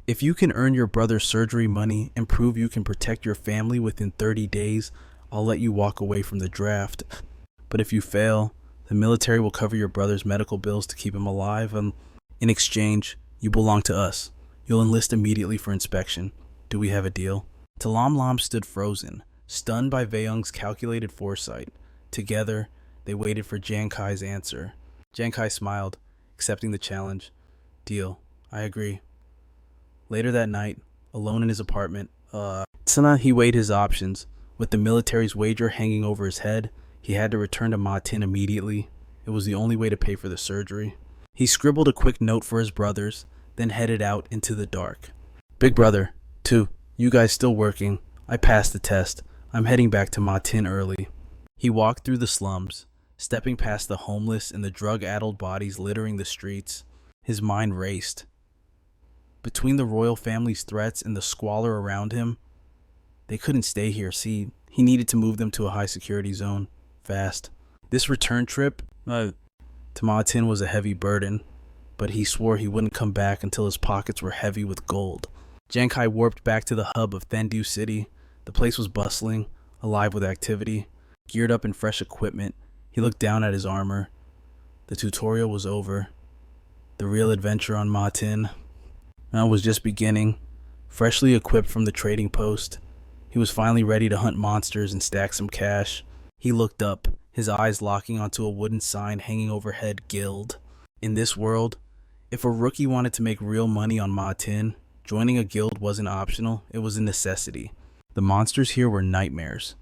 S1: If you can earn your brother's surgery money and prove you can protect your family within 30 days, I'll let you walk away from the draft. But if you fail, the military will cover your brother's medical bills to keep him alive. In exchange, you belong to us. You'll enlist immediately for inspection. Do we have a deal? Talam Lam stood frozen, stunned by Vaeung's calculated foresight. Together, they waited for Giang Khai's answer. Giang Khai smiled, accepting the challenge. Deal. I agree. Later that night, alone in his apartment, he weighed his options. With the military's wager hanging over his head, he had to return to Ma Tin immediately. It was the only way to pay for the surgery. He scribbled a quick note for his brothers, then headed out into the dark. Big brother, 2, you guys still working? I passed the test. I'm heading back to Ma Tin early. He walked through the slums, stepping past the homeless and the drug-addled bodies littering the streets. His mind raced. Between the royal family's threats and the squalor around him, they couldn't stay here. See, he needed to move them to a high-security zone, fast. This return trip to Ma Tin was a heavy burden, but he swore he wouldn't come back until his pockets were heavy with gold. Giang Khai warped back to the hub of Thendu City. The place was bustling, alive with activity. Geared up in fresh equipment, he looked down at his armor. The tutorial was over. The real adventure on Ma Tin was just beginning. Freshly equipped from the trading post, he was finally ready to hunt monsters and stack some cash. He looked up, his eyes locking onto a wooden sign hanging overhead, Guild. In this world, if a rookie wanted to make real money on Ma Tin, joining a guild wasn't optional, it was a necessity. The monsters here were nightmares.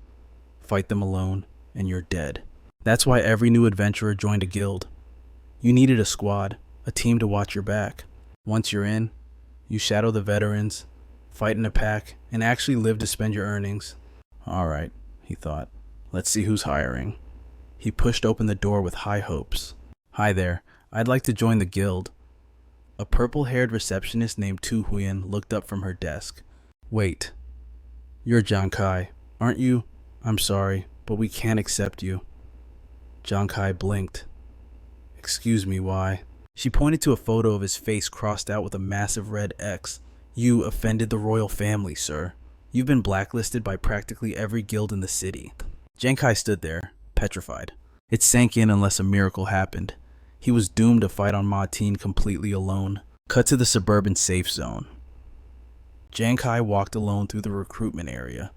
S1: Fight them alone, and you're dead. That's why every new adventurer joined a guild. You needed a squad, a team to watch your back. Once you're in, you shadow the veterans, fight in a pack, and actually live to spend your earnings. Alright, he thought. Let's see who's hiring. He pushed open the door with high hopes. Hi there, I'd like to join the guild. A purple-haired receptionist named Tu Huyen looked up from her desk. Wait, you're Giang Khai, aren't you? I'm sorry, but we can't accept you. Giang Khai blinked. Excuse me, why? She pointed to a photo of his face crossed out with a massive red X. You offended the royal family, sir. You've been blacklisted by practically every guild in the city. Giang Khai stood there, petrified. It sank in unless a miracle happened. He was doomed to fight on Ma Tin completely alone. Cut to the suburban safe zone. Giang Khai walked alone through the recruitment area.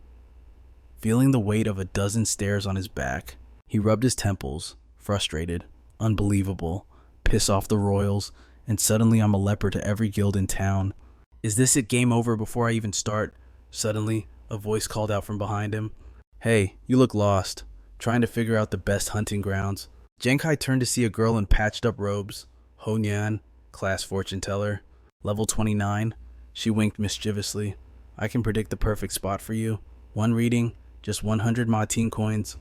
S1: Feeling the weight of a dozen stairs on his back, he rubbed his temples, frustrated, unbelievable, piss off the royals, and suddenly I'm a leper to every guild in town. Is this it, game over before I even start? Suddenly, a voice called out from behind him. Hey, you look lost. Trying to figure out the best hunting grounds. Giang Khai turned to see a girl in patched up robes. Ho Nyan, class fortune teller. Level 29. She winked mischievously. I can predict the perfect spot for you. One reading, just 100 Ma Tin coins.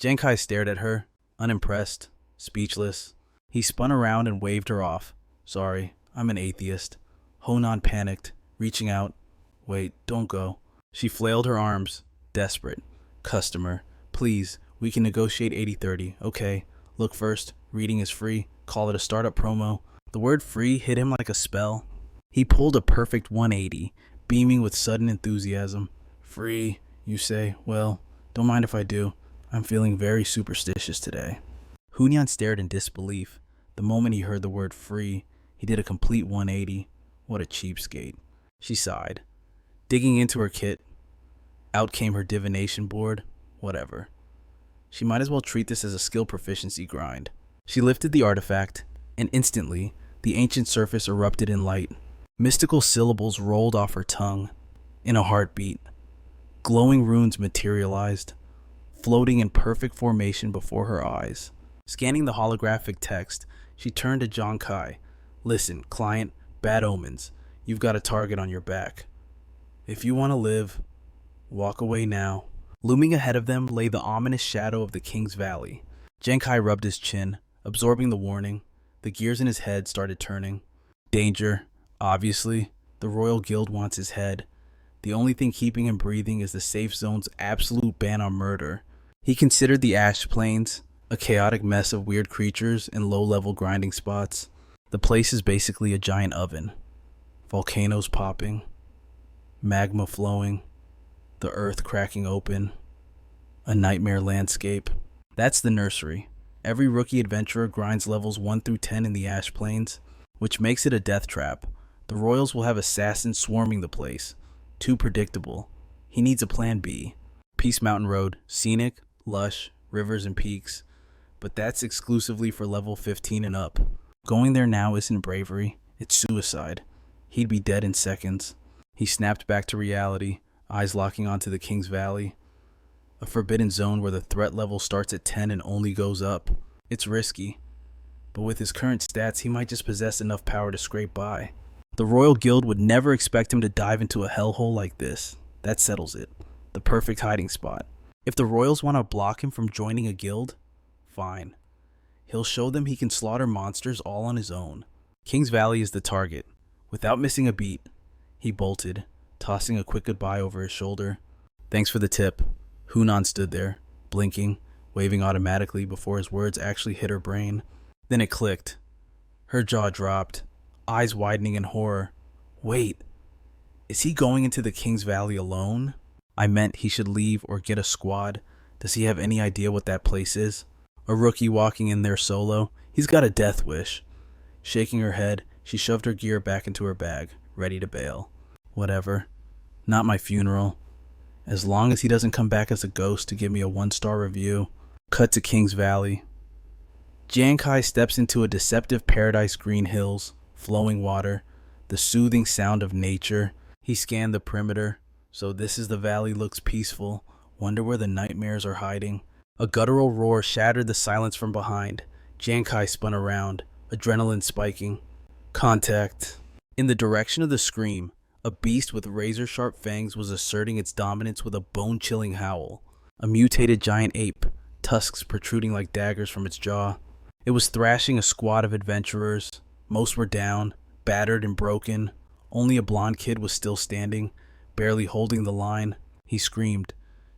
S1: Giang Khai stared at her, unimpressed, speechless. He spun around and waved her off. Sorry, I'm an atheist. Honan panicked, reaching out. Wait, don't go. She flailed her arms, desperate. Customer, please, we can negotiate 80-30, okay? Look first, reading is free, call it a startup promo. The word free hit him like a spell. He pulled a perfect 180, beaming with sudden enthusiasm. Free, you say? Well, don't mind if I do. I'm feeling very superstitious today. Hunyan stared in disbelief. The moment he heard the word free, he did a complete 180. What a cheapskate. She sighed. Digging into her kit, out came her divination board. Whatever. She might as well treat this as a skill proficiency grind. She lifted the artifact, and instantly, the ancient surface erupted in light. Mystical syllables rolled off her tongue. In a heartbeat, glowing runes materialized, floating in perfect formation before her eyes. Scanning the holographic text, she turned to Giang Khai. Listen, client, bad omens. You've got a target on your back. If you want to live, walk away now. Looming ahead of them lay the ominous shadow of the King's Valley. Giang Khai rubbed his chin, absorbing the warning. The gears in his head started turning. Danger, obviously. The Royal Guild wants his head. The only thing keeping him breathing is the safe zone's absolute ban on murder. He considered the ash plains, a chaotic mess of weird creatures and low-level grinding spots. The place is basically a giant oven. Volcanoes popping, magma flowing, the earth cracking open, a nightmare landscape. That's the nursery. Every rookie adventurer grinds levels 1 through 10 in the ash plains, which makes it a death trap. The royals will have assassins swarming the place. Too predictable. He needs a plan B. Peace Mountain Road, scenic, lush, rivers and peaks. But that's exclusively for level 15 and up. Going there now isn't bravery, it's suicide. He'd be dead in seconds. He snapped back to reality, eyes locking onto the King's Valley. A forbidden zone where the threat level starts at 10 and only goes up. It's risky. But with his current stats, he might just possess enough power to scrape by. The Royal Guild would never expect him to dive into a hellhole like this. That settles it. The perfect hiding spot. If the Royals want to block him from joining a guild, fine. He'll show them he can slaughter monsters all on his own. King's Valley is the target. Without missing a beat, he bolted, tossing a quick goodbye over his shoulder. Thanks for the tip. Hunan stood there, blinking, waving automatically before his words actually hit her brain. Then it clicked. Her jaw dropped, eyes widening in horror. Wait, is he going into the King's Valley alone? I meant he should leave or get a squad. Does he have any idea what that place is? A rookie walking in there solo, He's got a death wish. Shaking her head, she shoved her gear back into her bag, ready to bail. Whatever. Not my funeral. As long as he doesn't come back as a ghost to give me a 1-star review. Cut to King's Valley. Giang Khai steps into a deceptive paradise, green hills, flowing water, the soothing sound of nature. He scanned the perimeter. So this is the valley, looks peaceful. Wonder where the nightmares are hiding. A guttural roar shattered the silence from behind. Giang Khai spun around, adrenaline spiking. Contact. In the direction of the scream, a beast with razor-sharp fangs was asserting its dominance with a bone-chilling howl. A mutated giant ape, tusks protruding like daggers from its jaw. It was thrashing a squad of adventurers. Most were down, battered and broken. Only a blonde kid was still standing, barely holding the line. He screamed,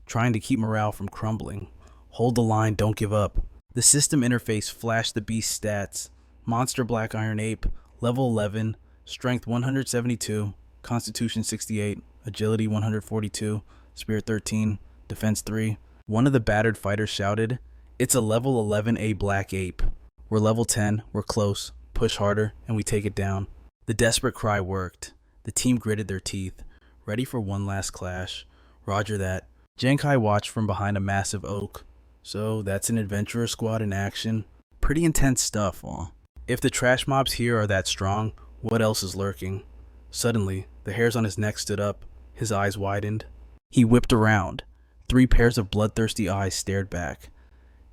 S1: trying to keep morale from crumbling. Hold the line, don't give up. The system interface flashed the beast's stats. Monster Black Iron Ape, level 11, strength 172, constitution 68, agility 142, spirit 13, defense 3. One of the battered fighters shouted, "It's a level 11A Black Ape. We're level 10, we're close, push harder, and we take it down." The desperate cry worked. The team gritted their teeth, ready for one last clash. Roger that. Giang Khai watched from behind a massive oak. So that's an adventurer squad in action. Pretty intense stuff, huh? If the trash mobs here are that strong, what else is lurking? Suddenly, the hairs on his neck stood up. His eyes widened. He whipped around. 3 pairs of bloodthirsty eyes stared back.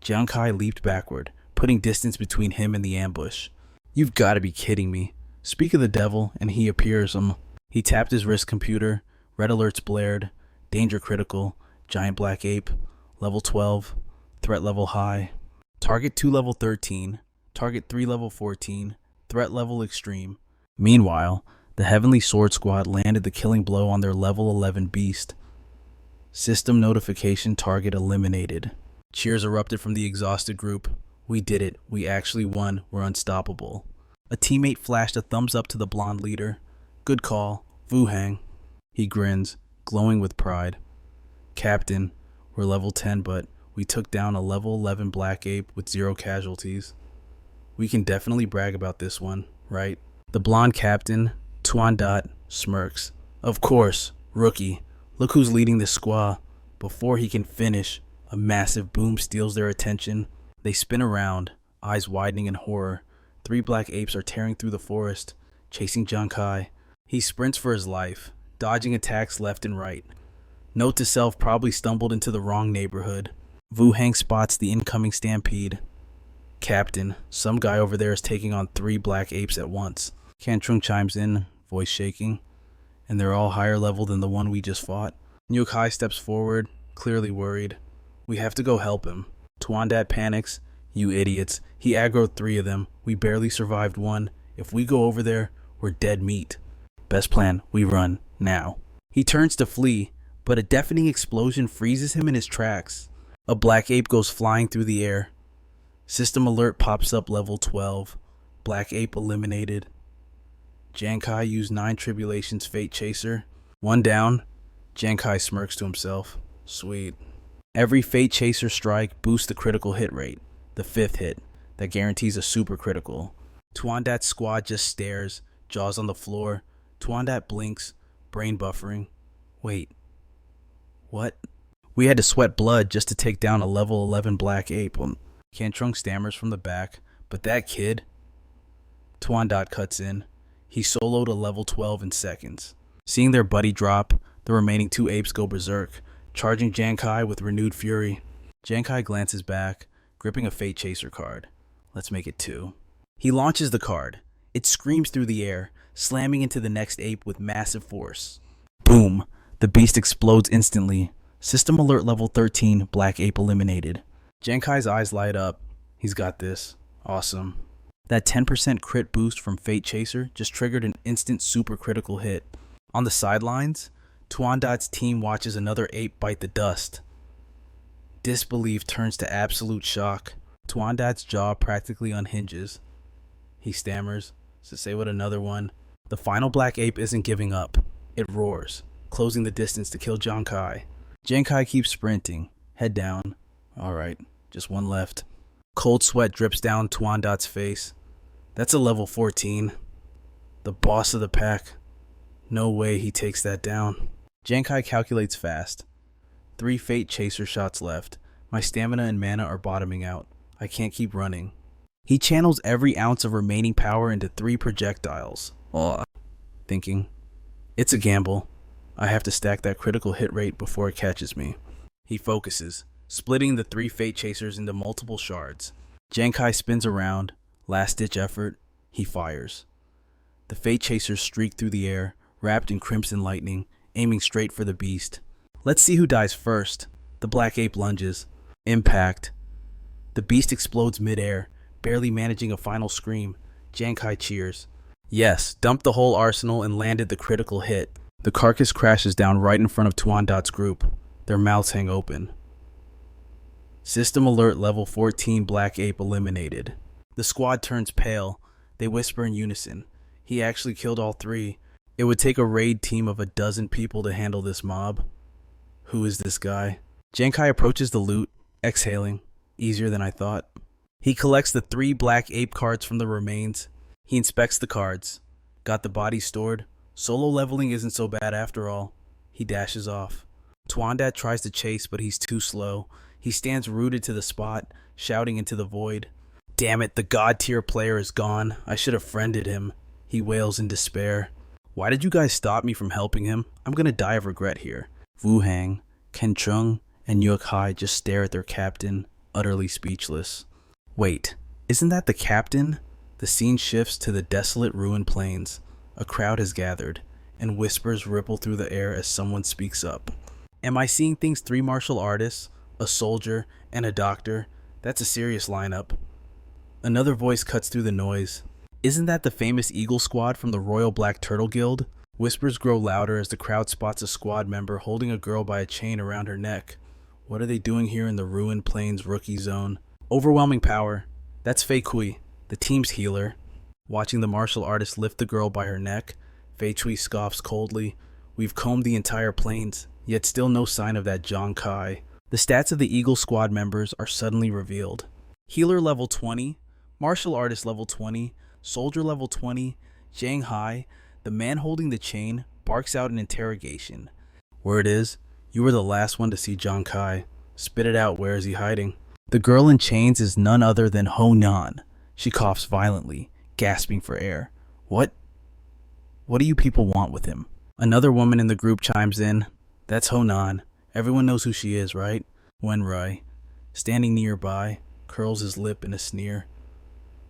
S1: Giang Khai leaped backward, putting distance between him and the ambush. You've got to be kidding me. Speak of the devil, and he appears. He tapped his wrist computer. Red alerts blared. Danger critical. Giant black ape. Level 12. Threat level high. Target 2 level 13. Target 3 level 14. Threat level extreme. Meanwhile, the Heavenly Sword Squad landed the killing blow on their level 11 beast. System notification, target eliminated. Cheers erupted from the exhausted group. We did it. We actually won. We're unstoppable. A teammate flashed a thumbs up to the blonde leader. Good call. Wu Hang. He grins, glowing with pride. Captain, we're level 10, but we took down a level 11 black ape with 0 casualties. We can definitely brag about this one, right? The blonde captain, Tuan Dot, smirks. Of course, rookie. Look who's leading this squad. Before he can finish, a massive boom steals their attention. They spin around, eyes widening in horror. 3 black apes are tearing through the forest, chasing Giang Khai. He sprints for his life, dodging attacks left and right. Note to self, probably stumbled into the wrong neighborhood. Wu Hang spots the incoming stampede. Captain, some guy over there is taking on 3 black apes at once. Kan Trung chimes in, voice shaking. And they're all higher level than the one we just fought. Nyuk Hai steps forward, clearly worried. We have to go help him. Tuan Dat panics. You idiots. He aggroed 3 of them. We barely survived 1. If we go over there, we're dead meat. Best plan, we run, now. He turns to flee, but a deafening explosion freezes him in his tracks. A black ape goes flying through the air. System alert pops up, level 12. Black ape eliminated. Giang Khai used 9 Tribulations Fate Chaser. 1 down. Giang Khai smirks to himself. Sweet. Every Fate Chaser strike boosts the critical hit rate. The 5th hit. That guarantees a super critical. Tuan Dat's squad just stares, jaws on the floor. Tuan Dat blinks, brain buffering. Wait. What? We had to sweat blood just to take down a level 11 black ape. Kan Trung stammers from the back. But that kid? Tuan Dat cuts in. He soloed a level 12 in seconds. Seeing their buddy drop, the remaining 2 apes go berserk, charging Giang Khai with renewed fury. Giang Khai glances back, gripping a Fate Chaser card. Let's make it 2. He launches the card. It screams through the air, slamming into the next ape with massive force. Boom! The beast explodes instantly. System alert level 13, black ape eliminated. Giang Khai's eyes light up. He's got this. Awesome. That 10% crit boost from Fate Chaser just triggered an instant super critical hit. On the sidelines, Tuan Dat's team watches another ape bite the dust. Disbelief turns to absolute shock. Tuan Dat's jaw practically unhinges. He stammers, to say what another one. The final black ape isn't giving up. It roars, closing the distance to kill Giang Khai. Giang Khai keeps sprinting, head down. Alright, just 1 left. Cold sweat drips down Tuandat's face. That's a level 14. The boss of the pack. No way he takes that down. Giang Khai calculates fast. 3 Fate Chaser shots left. My stamina and mana are bottoming out. I can't keep running. He channels every ounce of remaining power into 3 projectiles. Thinking, it's a gamble. I have to stack that critical hit rate before it catches me. He focuses, splitting the 3 Fate Chasers into multiple shards. Giang Khai spins around. Last-ditch effort. He fires. The Fate Chasers streak through the air, wrapped in crimson lightning, aiming straight for the beast. Let's see who dies first. The Black Ape lunges. Impact. The beast explodes midair, barely managing a final scream. Giang Khai cheers. Yes, dumped the whole arsenal and landed the critical hit. The carcass crashes down right in front of Tuandat's group. Their mouths hang open. System alert level 14 Black Ape eliminated. The squad turns pale. They whisper in unison. He actually killed all 3. It would take a raid team of 12 people to handle this mob. Who is this guy? Giang Khai approaches the loot, exhaling. Easier than I thought. He collects the 3 Black Ape cards from the remains. He inspects the cards. Got the body stored. Solo leveling isn't so bad after all. He dashes off. Tuandat tries to chase, but he's too slow. He stands rooted to the spot, shouting into the void. Damn it, the god tier player is gone. I should have friended him. He wails in despair. Why did you guys stop me from helping him? I'm gonna die of regret here. Wu Hang, Ken Chung, and Yuk Hai just stare at their captain, utterly speechless. Wait, isn't that the captain? The scene shifts to the desolate ruined plains. A crowd has gathered, and whispers ripple through the air as someone speaks up. Am I seeing things 3 martial artists, a soldier, and a doctor? That's a serious lineup. Another voice cuts through the noise. Isn't that the famous Eagle Squad from the Royal Black Turtle Guild? Whispers grow louder as the crowd spots a squad member holding a girl by a chain around her neck. What are they doing here in the ruined plains rookie zone? Overwhelming power. That's Fei Kui, the team's healer. Watching the martial artist lift the girl by her neck, Fei Chui scoffs coldly. We've combed the entire plains, yet still no sign of that Giang Khai. The stats of the Eagle Squad members are suddenly revealed. Healer level 20, martial artist level 20, soldier level 20, Giang Khai, the man holding the chain, barks out an interrogation. Word is, you were the last one to see Giang Khai. Spit it out, where is he hiding? The girl in chains is none other than Ho Nan. She coughs violently, gasping for air. What do you people want with him? Another woman in the group chimes in. That's Ho Nan. Everyone knows who she is, right? Wen Rai, standing nearby, curls his lip in a sneer.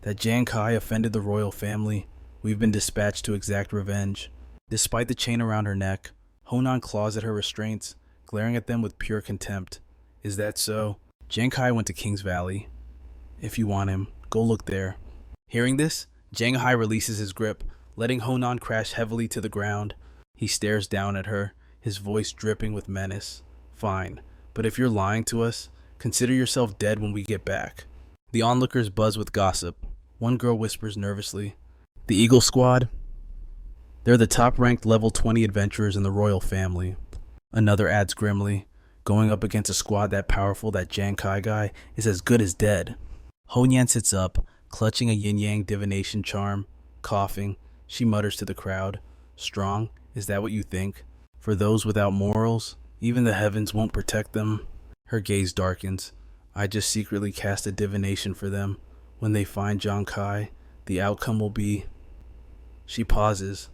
S1: That Giang Khai offended the royal family. We've been dispatched to exact revenge. Despite the chain around her neck, Ho Nan claws at her restraints, glaring at them with pure contempt. Is that so? Giang Khai went to King's Valley. If you want him, go look there. Hearing this, Giang Khai releases his grip, letting Ho Nan crash heavily to the ground. He stares down at her, his voice dripping with menace. Fine, but if you're lying to us, consider yourself dead when we get back. The onlookers buzz with gossip. One girl whispers nervously. The Eagle Squad? They're the top-ranked level 20 adventurers in the royal family. Another adds grimly. Going up against a squad that powerful, that Giang Khai guy is as good as dead. Ho Nan sits up, clutching a yin-yang divination charm. Coughing, she mutters to the crowd. Strong? Is that what you think? For those without morals, even the heavens won't protect them. Her gaze darkens. I just secretly cast a divination for them. When they find Giang Khai, the outcome will be... She pauses,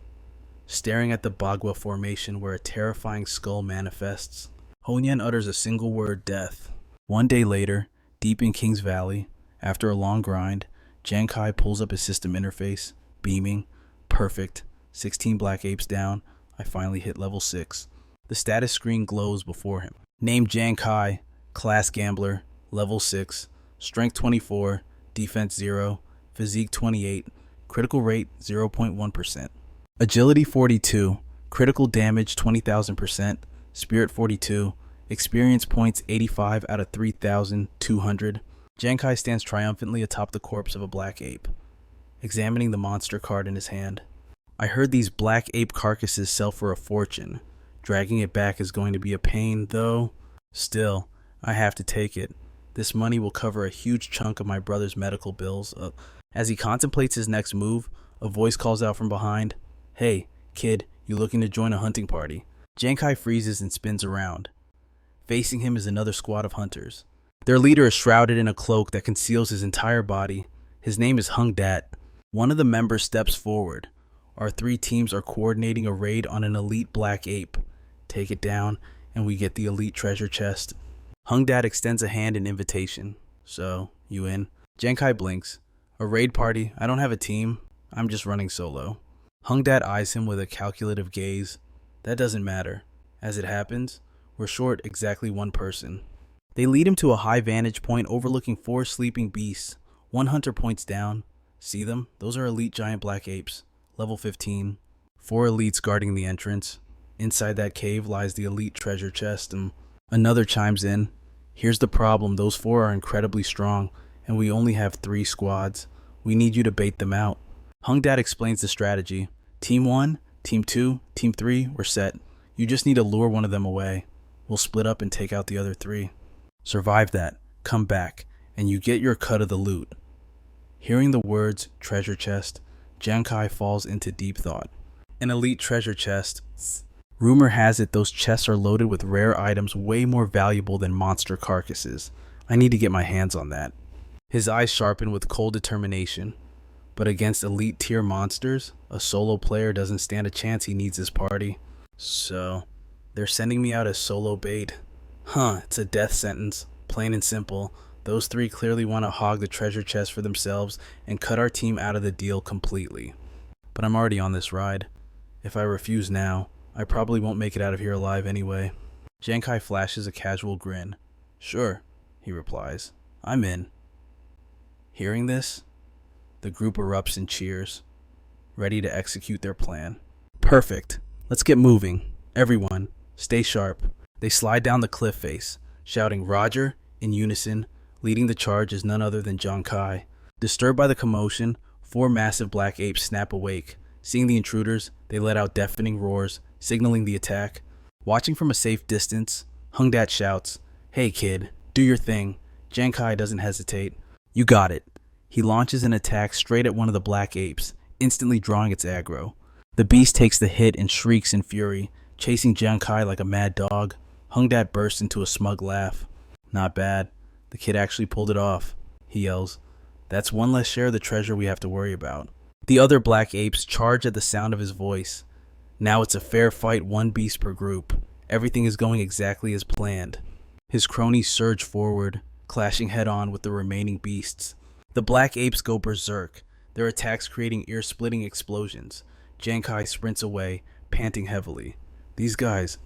S1: staring at the Bagua formation where a terrifying skull manifests. Ho Nan utters a single word, death. One day later, deep in King's Valley, after a long grind, Giang Khai pulls up his system interface, beaming. Perfect. 16 black apes down. I finally hit level 6. The status screen glows before him. Name Giang Khai, class gambler, level 6, strength 24, defense 0, physique 28, critical rate 0.1%. Agility 42, critical damage 20,000%, spirit 42, experience points 85 out of 3,200. Giang Khai stands triumphantly atop the corpse of a black ape, examining the monster card in his hand. I heard these black ape carcasses sell for a fortune. Dragging it back is going to be a pain, though. Still, I have to take it. This money will cover a huge chunk of my brother's medical bills. As he contemplates his next move, a voice calls out from behind. Hey, kid, you looking to join a hunting party? Giang Khai freezes and spins around. Facing him is another squad of hunters. Their leader is shrouded in a cloak that conceals his entire body. His name is Hung Dat. One of the members steps forward. Our 3 teams are coordinating a raid on an elite black ape. Take it down, and we get the elite treasure chest. Hung Dat extends a hand in invitation. So, you in? Giang Khai blinks. A raid party? I don't have a team. I'm just running solo. Hung Dat eyes him with a calculative gaze. That doesn't matter. As it happens, we're short exactly 1 person. They lead him to a high vantage point overlooking 4 sleeping beasts. One hunter points down. See them? Those are elite giant black apes. Level 15. 4 elites guarding the entrance. Inside that cave lies the elite treasure chest. And another chimes in. Here's the problem. Those 4 are incredibly strong, and we only have 3 squads. We need you to bait them out. Hung Dat explains the strategy. Team 1, Team 2, Team 3, we're set. You just need to lure one of them away. We'll split up and take out the other 3. Survive that, come back, and you get your cut of the loot. Hearing the words treasure chest, Giang Khai falls into deep thought. An elite treasure chest. Rumor has it those chests are loaded with rare items way more valuable than monster carcasses. I need to get my hands on that. His eyes sharpen with cold determination. But against elite tier monsters, a solo player doesn't stand a chance. He needs his party. So, they're sending me out as solo bait. It's a death sentence, plain and simple. Those 3 clearly want to hog the treasure chest for themselves and cut our team out of the deal completely. But I'm already on this ride. If I refuse now, I probably won't make it out of here alive anyway. Giang Khai flashes a casual grin. Sure, he replies. I'm in. Hearing this, the group erupts in cheers, ready to execute their plan. Perfect. Let's get moving. Everyone, stay sharp. They slide down the cliff face, shouting Roger in unison. Leading the charge is none other than Giang Khai. Disturbed by the commotion, 4 massive black apes snap awake. Seeing the intruders, they let out deafening roars, signaling the attack. Watching from a safe distance, Hung Dat shouts, Hey kid, do your thing. Giang Khai doesn't hesitate. You got it. He launches an attack straight at one of the black apes, instantly drawing its aggro. The beast takes the hit and shrieks in fury, chasing Giang Khai like a mad dog. Hung Dat bursts into a smug laugh. Not bad. The kid actually pulled it off, he yells. That's 1 less share of the treasure we have to worry about. The other black apes charge at the sound of his voice. Now it's a fair fight, 1 beast per group. Everything is going exactly as planned. His cronies surge forward, clashing head-on with the remaining beasts. The black apes go berserk, their attacks creating ear-splitting explosions. Giang Khai sprints away, panting heavily. These guys,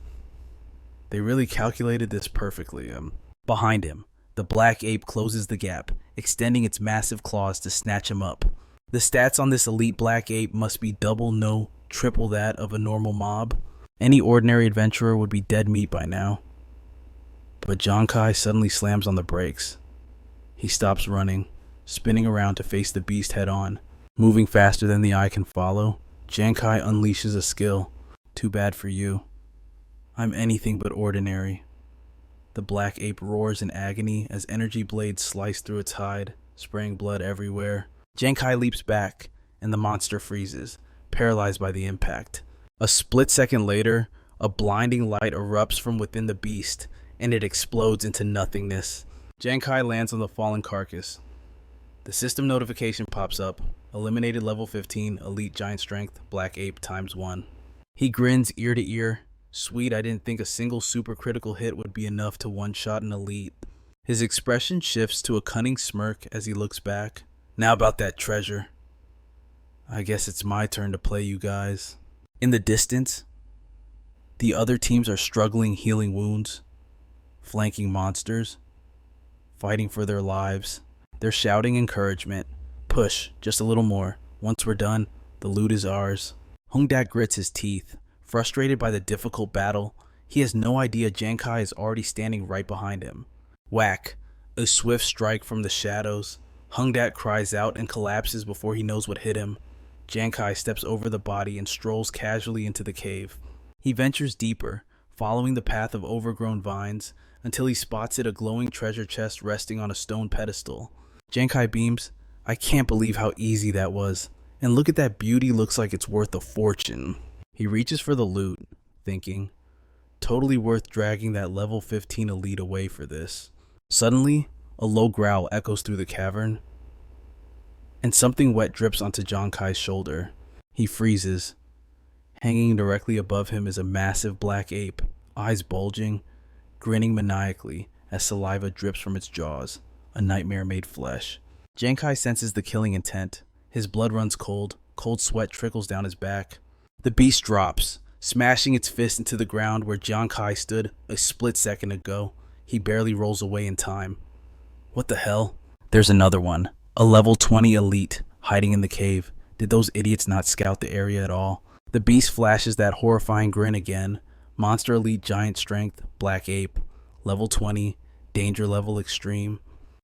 S1: they really calculated this perfectly. Behind him, the black ape closes the gap, extending its massive claws to snatch him up. The stats on this elite black ape must be double, no, triple that of a normal mob. Any ordinary adventurer would be dead meat by now. But Giang Khai suddenly slams on the brakes. He stops running, spinning around to face the beast head-on. Moving faster than the eye can follow, Giang Khai unleashes a skill. Too bad for you. I'm anything but ordinary. The black ape roars in agony as energy blades slice through its hide, spraying blood everywhere. Giang Khai leaps back, and the monster freezes, paralyzed by the impact. A split second later, a blinding light erupts from within the beast, and it explodes into nothingness. Giang Khai lands on the fallen carcass. The system notification pops up. Eliminated level 15, elite giant strength, black ape ×1. He grins ear to ear. Sweet, I didn't think a single super critical hit would be enough to one-shot an elite. His expression shifts to a cunning smirk as he looks back. Now about that treasure. I guess it's my turn to play you guys. In the distance, the other teams are struggling healing wounds, flanking monsters, fighting for their lives. They're shouting encouragement. Push, just a little more. Once we're done, the loot is ours. Hung Dat grits his teeth. Frustrated by the difficult battle, he has no idea Giang Khai is already standing right behind him. Whack! A swift strike from the shadows. Hung Dat cries out and collapses before he knows what hit him. Giang Khai steps over the body and strolls casually into the cave. He ventures deeper, following the path of overgrown vines until he spots a glowing treasure chest resting on a stone pedestal. Giang Khai beams, "I can't believe how easy that was. And look at that beauty, looks like it's worth a fortune." He reaches for the loot, thinking, totally worth dragging that level 15 elite away for this. Suddenly, a low growl echoes through the cavern, and something wet drips onto Giang Khai's shoulder. He freezes. Hanging directly above him is a massive black ape, eyes bulging, grinning maniacally as saliva drips from its jaws, a nightmare made flesh. Giang Khai senses the killing intent. His blood runs cold, cold sweat trickles down his back. The beast drops, smashing its fist into the ground where Giang Khai stood a split second ago. He barely rolls away in time. What the hell? There's another one, a level 20 elite, hiding in the cave. Did those idiots not scout the area at all? The beast flashes that horrifying grin again. Monster elite giant strength, black ape, level 20, danger level extreme.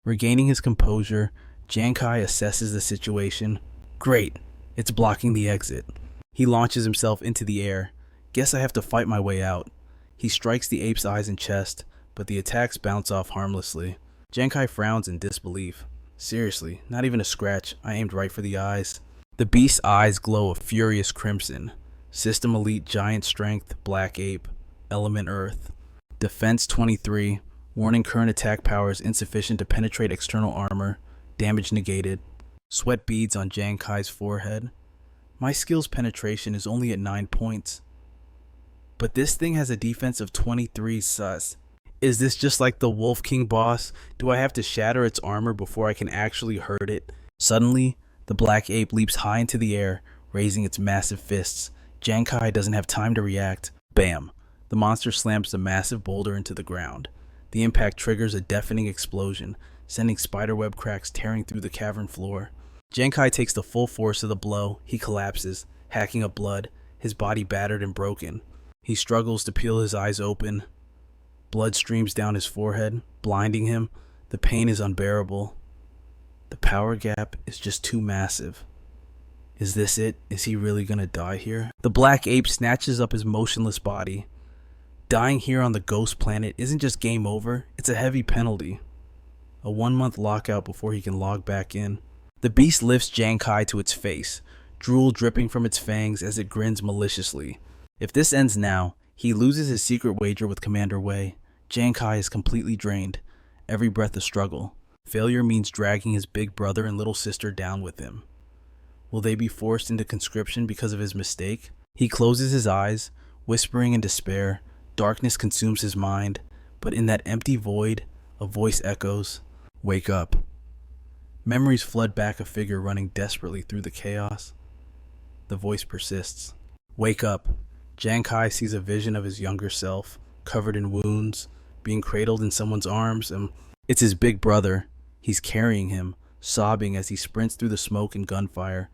S1: Regaining his composure, Giang Khai assesses the situation. Great, it's blocking the exit. He launches himself into the air. Guess I have to fight my way out. He strikes the ape's eyes and chest, but the attacks bounce off harmlessly. Giang Khai frowns in disbelief. Seriously, not even a scratch. I aimed right for the eyes. The beast's eyes glow a furious crimson. System elite giant strength, black ape, element earth. Defense 23. Warning, current attack power is insufficient to penetrate external armor. Damage negated. Sweat beads on Giang Khai's forehead. My skill's penetration is only at 9 points. But this thing has a defense of 23 sus. Is this just like the Wolf King boss? Do I have to shatter its armor before I can actually hurt it? Suddenly, the black ape leaps high into the air, raising its massive fists. Giang Khai doesn't have time to react. Bam! The monster slams the massive boulder into the ground. The impact triggers a deafening explosion, sending spiderweb cracks tearing through the cavern floor. Giang Khai takes the full force of the blow. He collapses, hacking up blood, his body battered and broken. He struggles to peel his eyes open. Blood streams down his forehead, blinding him. The pain is unbearable. The power gap is just too massive. Is this it? Is he really gonna die here? The black ape snatches up his motionless body. Dying here on the ghost planet isn't just game over, it's a heavy penalty. A 1-month lockout before he can log back in. The beast lifts Giang Khai to its face, drool dripping from its fangs as it grins maliciously. If this ends now, he loses his secret wager with Commander Wei. Giang Khai is completely drained, every breath a struggle. Failure means dragging his big brother and little sister down with him. Will they be forced into conscription because of his mistake? He closes his eyes, whispering in despair. Darkness consumes his mind, but in that empty void, a voice echoes, "Wake up." Memories flood back, a figure running desperately through the chaos. The voice persists. "Wake up." Giang Khai sees a vision of his younger self, covered in wounds, being cradled in someone's arms, and it's his big brother. He's carrying him, sobbing as he sprints through the smoke and gunfire.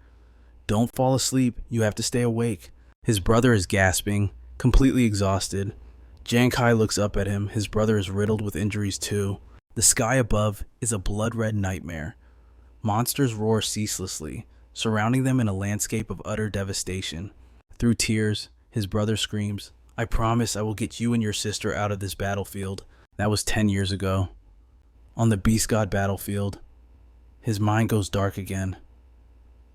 S1: Don't fall asleep, you have to stay awake. His brother is gasping, completely exhausted. Giang Khai looks up at him. His brother is riddled with injuries too. The sky above is a blood-red nightmare. Monsters roar ceaselessly, surrounding them in a landscape of utter devastation. Through tears, his brother screams, "I promise I will get you and your sister out of this battlefield." That was 10 years ago. On the Beast God battlefield, his mind goes dark again.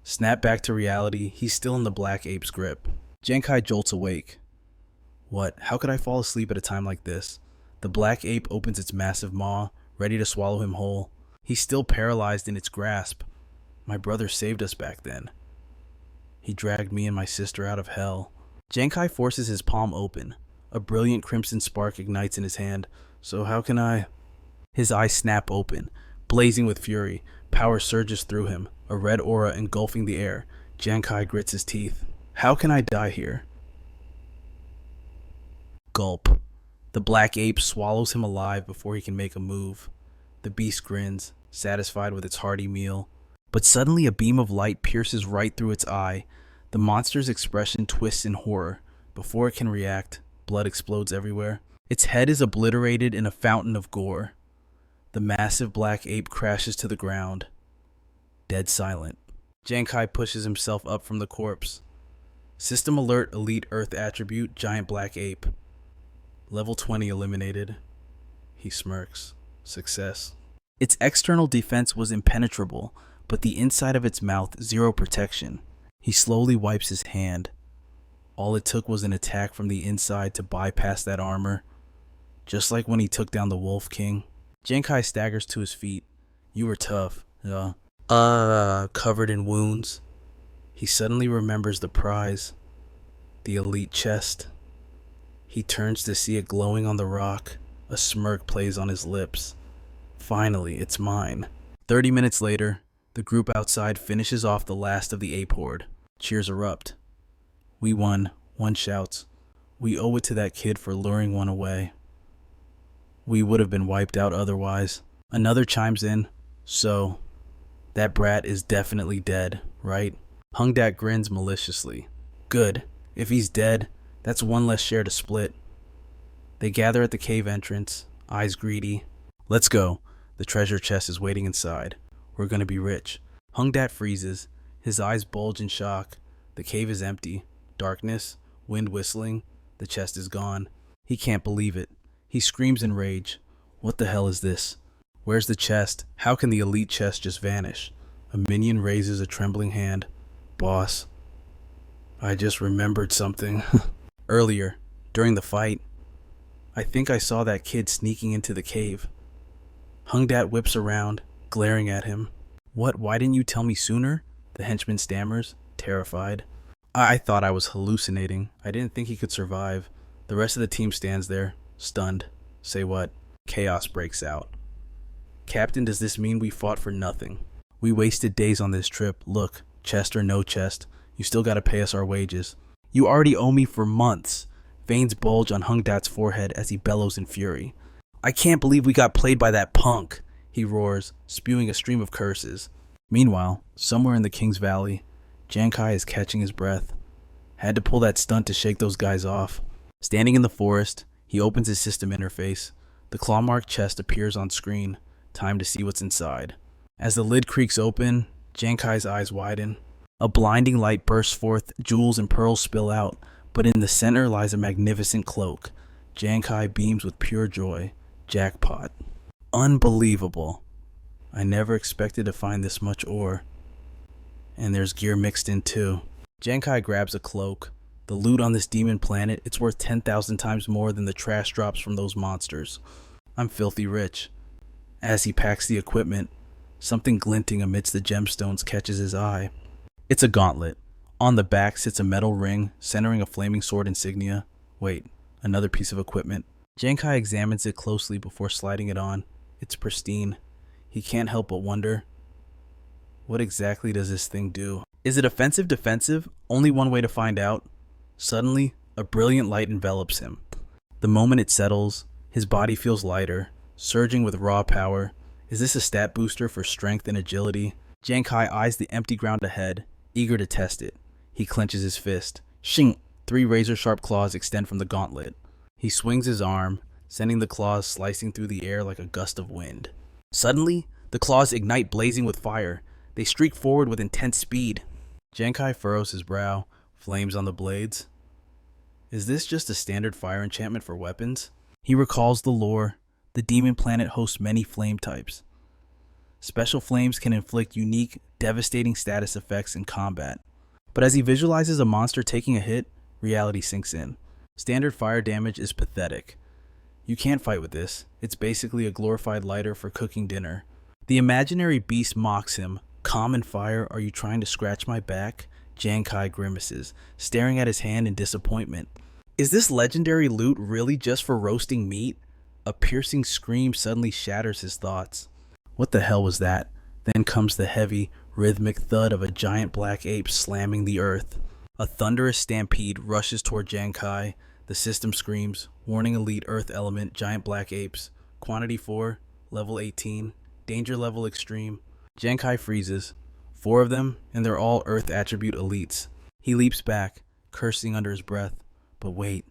S1: Snap back to reality, he's still in the black ape's grip. Giang Khai jolts awake. What? How could I fall asleep at a time like this? The black ape opens its massive maw, ready to swallow him whole. He's still paralyzed in its grasp. My brother saved us back then. He dragged me and my sister out of hell. Giang Khai forces his palm open. A brilliant crimson spark ignites in his hand. So how can I? His eyes snap open, blazing with fury. Power surges through him, a red aura engulfing the air. Giang Khai grits his teeth. How can I die here? Gulp. The black ape swallows him alive before he can make a move. The beast grins, satisfied with its hearty meal. But suddenly a beam of light pierces right through its eye. The monster's expression twists in horror. Before it can react, blood explodes everywhere. Its head is obliterated in a fountain of gore. The massive black ape crashes to the ground, dead silent. Giang Khai pushes himself up from the corpse. System alert, elite earth attribute, giant black ape. Level 20 eliminated. He smirks. Success. Its external defense was impenetrable, but the inside of its mouth zero protection. He slowly wipes his hand. All it took was an attack from the inside to bypass that armor. Just like when he took down the Wolf King. Giang Khai staggers to his feet. You were tough. Covered in wounds. He suddenly remembers the prize. The elite chest. He turns to see it glowing on the rock. A smirk plays on his lips. Finally, it's mine. 30 minutes later, the group outside finishes off the last of the ape horde. Cheers erupt. We won, one shouts. We owe it to that kid for luring one away. We would have been wiped out otherwise. Another chimes in. So, that brat is definitely dead, right? Hungdat grins maliciously. Good. If he's dead, that's one less share to split. They gather at the cave entrance, eyes greedy. Let's go. The treasure chest is waiting inside. We're gonna be rich. Hungdat freezes. His eyes bulge in shock. The cave is empty. Darkness, wind whistling. The chest is gone. He can't believe it. He screams in rage. What the hell is this? Where's the chest? How can the elite chest just vanish? A minion raises a trembling hand. Boss, I just remembered something. Earlier, during the fight, I think I saw that kid sneaking into the cave. Hungdat whips around, glaring at him. What? Why didn't you tell me sooner? The henchman stammers, terrified. I thought I was hallucinating. I didn't think he could survive. The rest of the team stands there, stunned. Say what? Chaos breaks out. Captain, does this mean we fought for nothing? We wasted days on this trip. Look, chest or no chest, you still gotta pay us our wages. You already owe me for months. Veins bulge on Hungdat's forehead as he bellows in fury. I can't believe we got played by that punk, he roars, spewing a stream of curses. Meanwhile, somewhere in the King's Valley, Giang Khai is catching his breath. Had to pull that stunt to shake those guys off. Standing in the forest, he opens his system interface. The claw-marked chest appears on screen. Time to see what's inside. As the lid creaks open, Giang Khai's eyes widen. A blinding light bursts forth, jewels and pearls spill out, but in the center lies a magnificent cloak. Giang Khai beams with pure joy. Jackpot. Unbelievable. I never expected to find this much ore. And there's gear mixed in too. Giang Khai grabs a cloak. The loot on this demon planet, it's worth 10,000 times more than the trash drops from those monsters. I'm filthy rich. As he packs the equipment, something glinting amidst the gemstones catches his eye. It's a gauntlet. On the back sits a metal ring, centering a flaming sword insignia. Wait, another piece of equipment. Giang Khai examines it closely before sliding it on. It's pristine. He can't help but wonder, what exactly does this thing do? Is it offensive defensive? Only one way to find out. Suddenly, a brilliant light envelops him. The moment it settles, his body feels lighter, surging with raw power. Is this a stat booster for strength and agility? Giang Khai eyes the empty ground ahead, eager to test it. He clenches his fist. Shing! 3 razor-sharp claws extend from the gauntlet. He swings his arm, sending the claws slicing through the air like a gust of wind. Suddenly, the claws ignite, blazing with fire. They streak forward with intense speed. Giang Khai furrows his brow, flames on the blades. Is this just a standard fire enchantment for weapons? He recalls the lore. The demon planet hosts many flame types. Special flames can inflict unique, devastating status effects in combat. But as he visualizes a monster taking a hit, reality sinks in. Standard fire damage is pathetic. You can't fight with this. It's basically a glorified lighter for cooking dinner. The imaginary beast mocks him. Common fire, are you trying to scratch my back? Giang Khai grimaces, staring at his hand in disappointment. Is this legendary loot really just for roasting meat? A piercing scream suddenly shatters his thoughts. What the hell was that? Then comes the heavy, rhythmic thud of a giant black ape slamming the earth. A thunderous stampede rushes toward Giang Khai. The system screams, warning elite earth element giant black apes. Quantity 4, level 18, danger level extreme. Giang Khai freezes. 4 of them, and they're all earth attribute elites. He leaps back, cursing under his breath. But wait,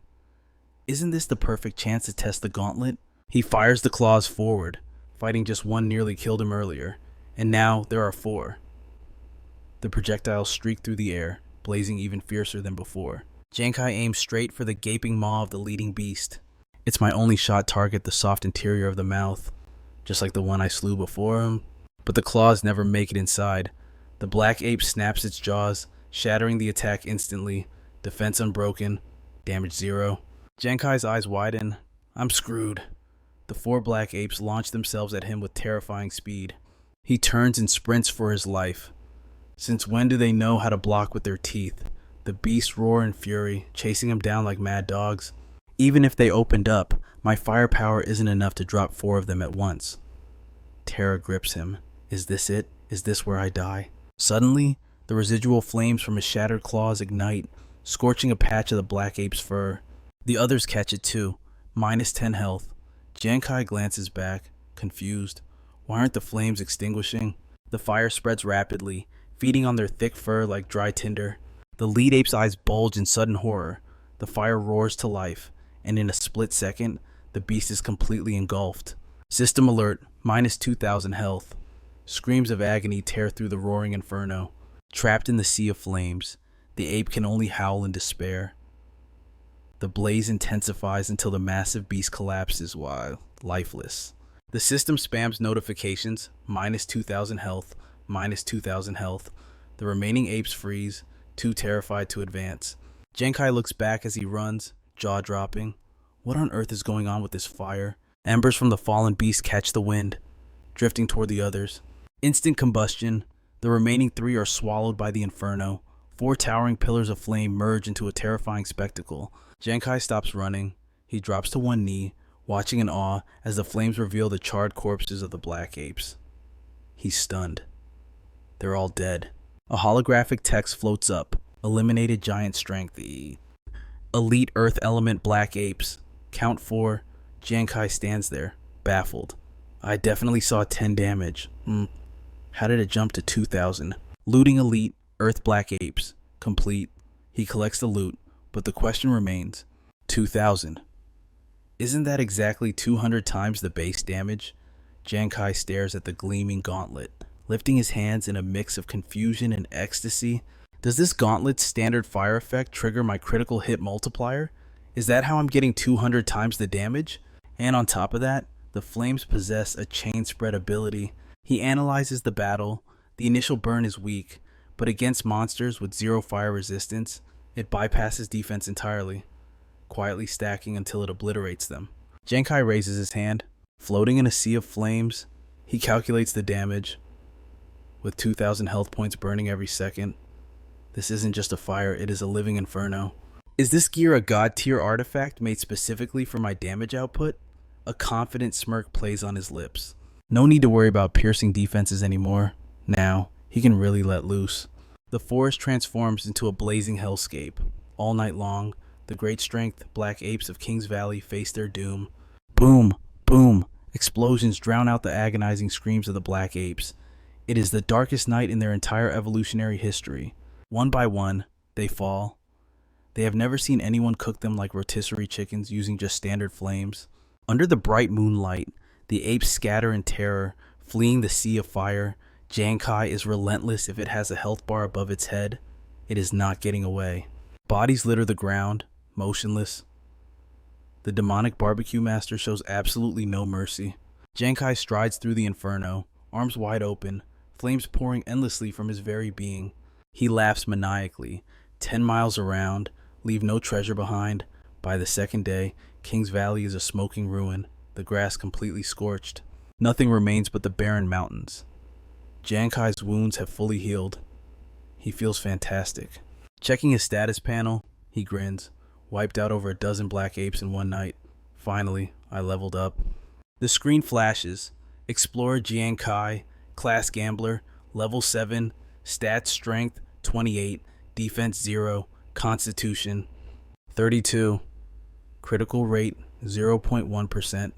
S1: isn't this the perfect chance to test the gauntlet? He fires the claws forward. Fighting just one nearly killed him earlier, and now there are 4. The projectiles streak through the air, blazing even fiercer than before. Giang Khai aims straight for the gaping maw of the leading beast. Its my only shot target the soft interior of the mouth, just like the one I slew before him. But the claws never make it inside. The black ape snaps its jaws, shattering the attack instantly. Defense unbroken, damage 0. Giang Khai's eyes widen. I'm screwed. The 4 black apes launch themselves at him with terrifying speed. He turns and sprints for his life. Since when do they know how to block with their teeth? The beasts roar in fury, chasing him down like mad dogs. Even if they opened up, my firepower isn't enough to drop 4 of them at once. Terror grips him. Is this it? Is this where I die? Suddenly, the residual flames from his shattered claws ignite, scorching a patch of the black ape's fur. The others catch it too, minus 10 health. Giang Khai glances back, confused. Why aren't the flames extinguishing? The fire spreads rapidly, feeding on their thick fur like dry tinder. The lead ape's eyes bulge in sudden horror. The fire roars to life, and in a split second, the beast is completely engulfed. System alert, minus 2,000 health. Screams of agony tear through the roaring inferno. Trapped in the sea of flames, the ape can only howl in despair. The blaze intensifies until the massive beast collapses while lifeless. The system spams notifications, minus 2,000 health, minus 2,000 health. The remaining apes freeze, too terrified to advance. Giang Khai looks back as he runs, jaw dropping. What on earth is going on with this fire? Embers from the fallen beast catch the wind, drifting toward the others. Instant combustion. The remaining 3 are swallowed by the inferno. 4 towering pillars of flame merge into a terrifying spectacle. Giang Khai stops running. He drops to one knee, watching in awe as the flames reveal the charred corpses of the black apes. He's stunned. They're all dead. A holographic text floats up. Eliminated giant strength. The elite earth element black apes. Count 4. Giang Khai stands there, baffled. I definitely saw 10 damage. How did it jump to 2,000? Looting elite earth black apes. Complete. He collects the loot, but the question remains. 2,000. Isn't that exactly 200 times the base damage? Giang Khai stares at the gleaming gauntlet, lifting his hands in a mix of confusion and ecstasy. Does this gauntlet's standard fire effect trigger my critical hit multiplier? Is that how I'm getting 200 times the damage? And on top of that, the flames possess a chain spread ability. He analyzes the battle. The initial burn is weak, but against monsters with 0 fire resistance, it bypasses defense entirely, quietly stacking until it obliterates them. Giang Khai raises his hand. Floating in a sea of flames, he calculates the damage. With 2,000 health points burning every second, this isn't just a fire, it is a living inferno. Is this gear a god tier artifact made specifically for my damage output? A confident smirk plays on his lips. No need to worry about piercing defenses anymore. Now, he can really let loose. The forest transforms into a blazing hellscape. All night long, the great strength black apes of King's Valley face their doom. Boom, boom. Explosions drown out the agonizing screams of the black apes. It is the darkest night in their entire evolutionary history. One by one, they fall. They have never seen anyone cook them like rotisserie chickens using just standard flames. Under the bright moonlight, the apes scatter in terror, fleeing the sea of fire. Giang Khai is relentless if it has a health bar above its head. It is not getting away. Bodies litter the ground, motionless. The demonic barbecue master shows absolutely no mercy. Giang Khai strides through the inferno, arms wide open, flames pouring endlessly from his very being. He laughs maniacally. 10 miles around, leave no treasure behind. By the second day, King's Valley is a smoking ruin, the grass completely scorched. Nothing remains but the barren mountains. Giang Khai's wounds have fully healed. He feels fantastic. Checking his status panel, he grins. Wiped out over a dozen black apes in one night. Finally, I leveled up. The screen flashes. Explorer Giang Khai, Class Gambler, Level 7, Stats Strength 28, Defense 0, Constitution 32, Critical Rate 0.1%,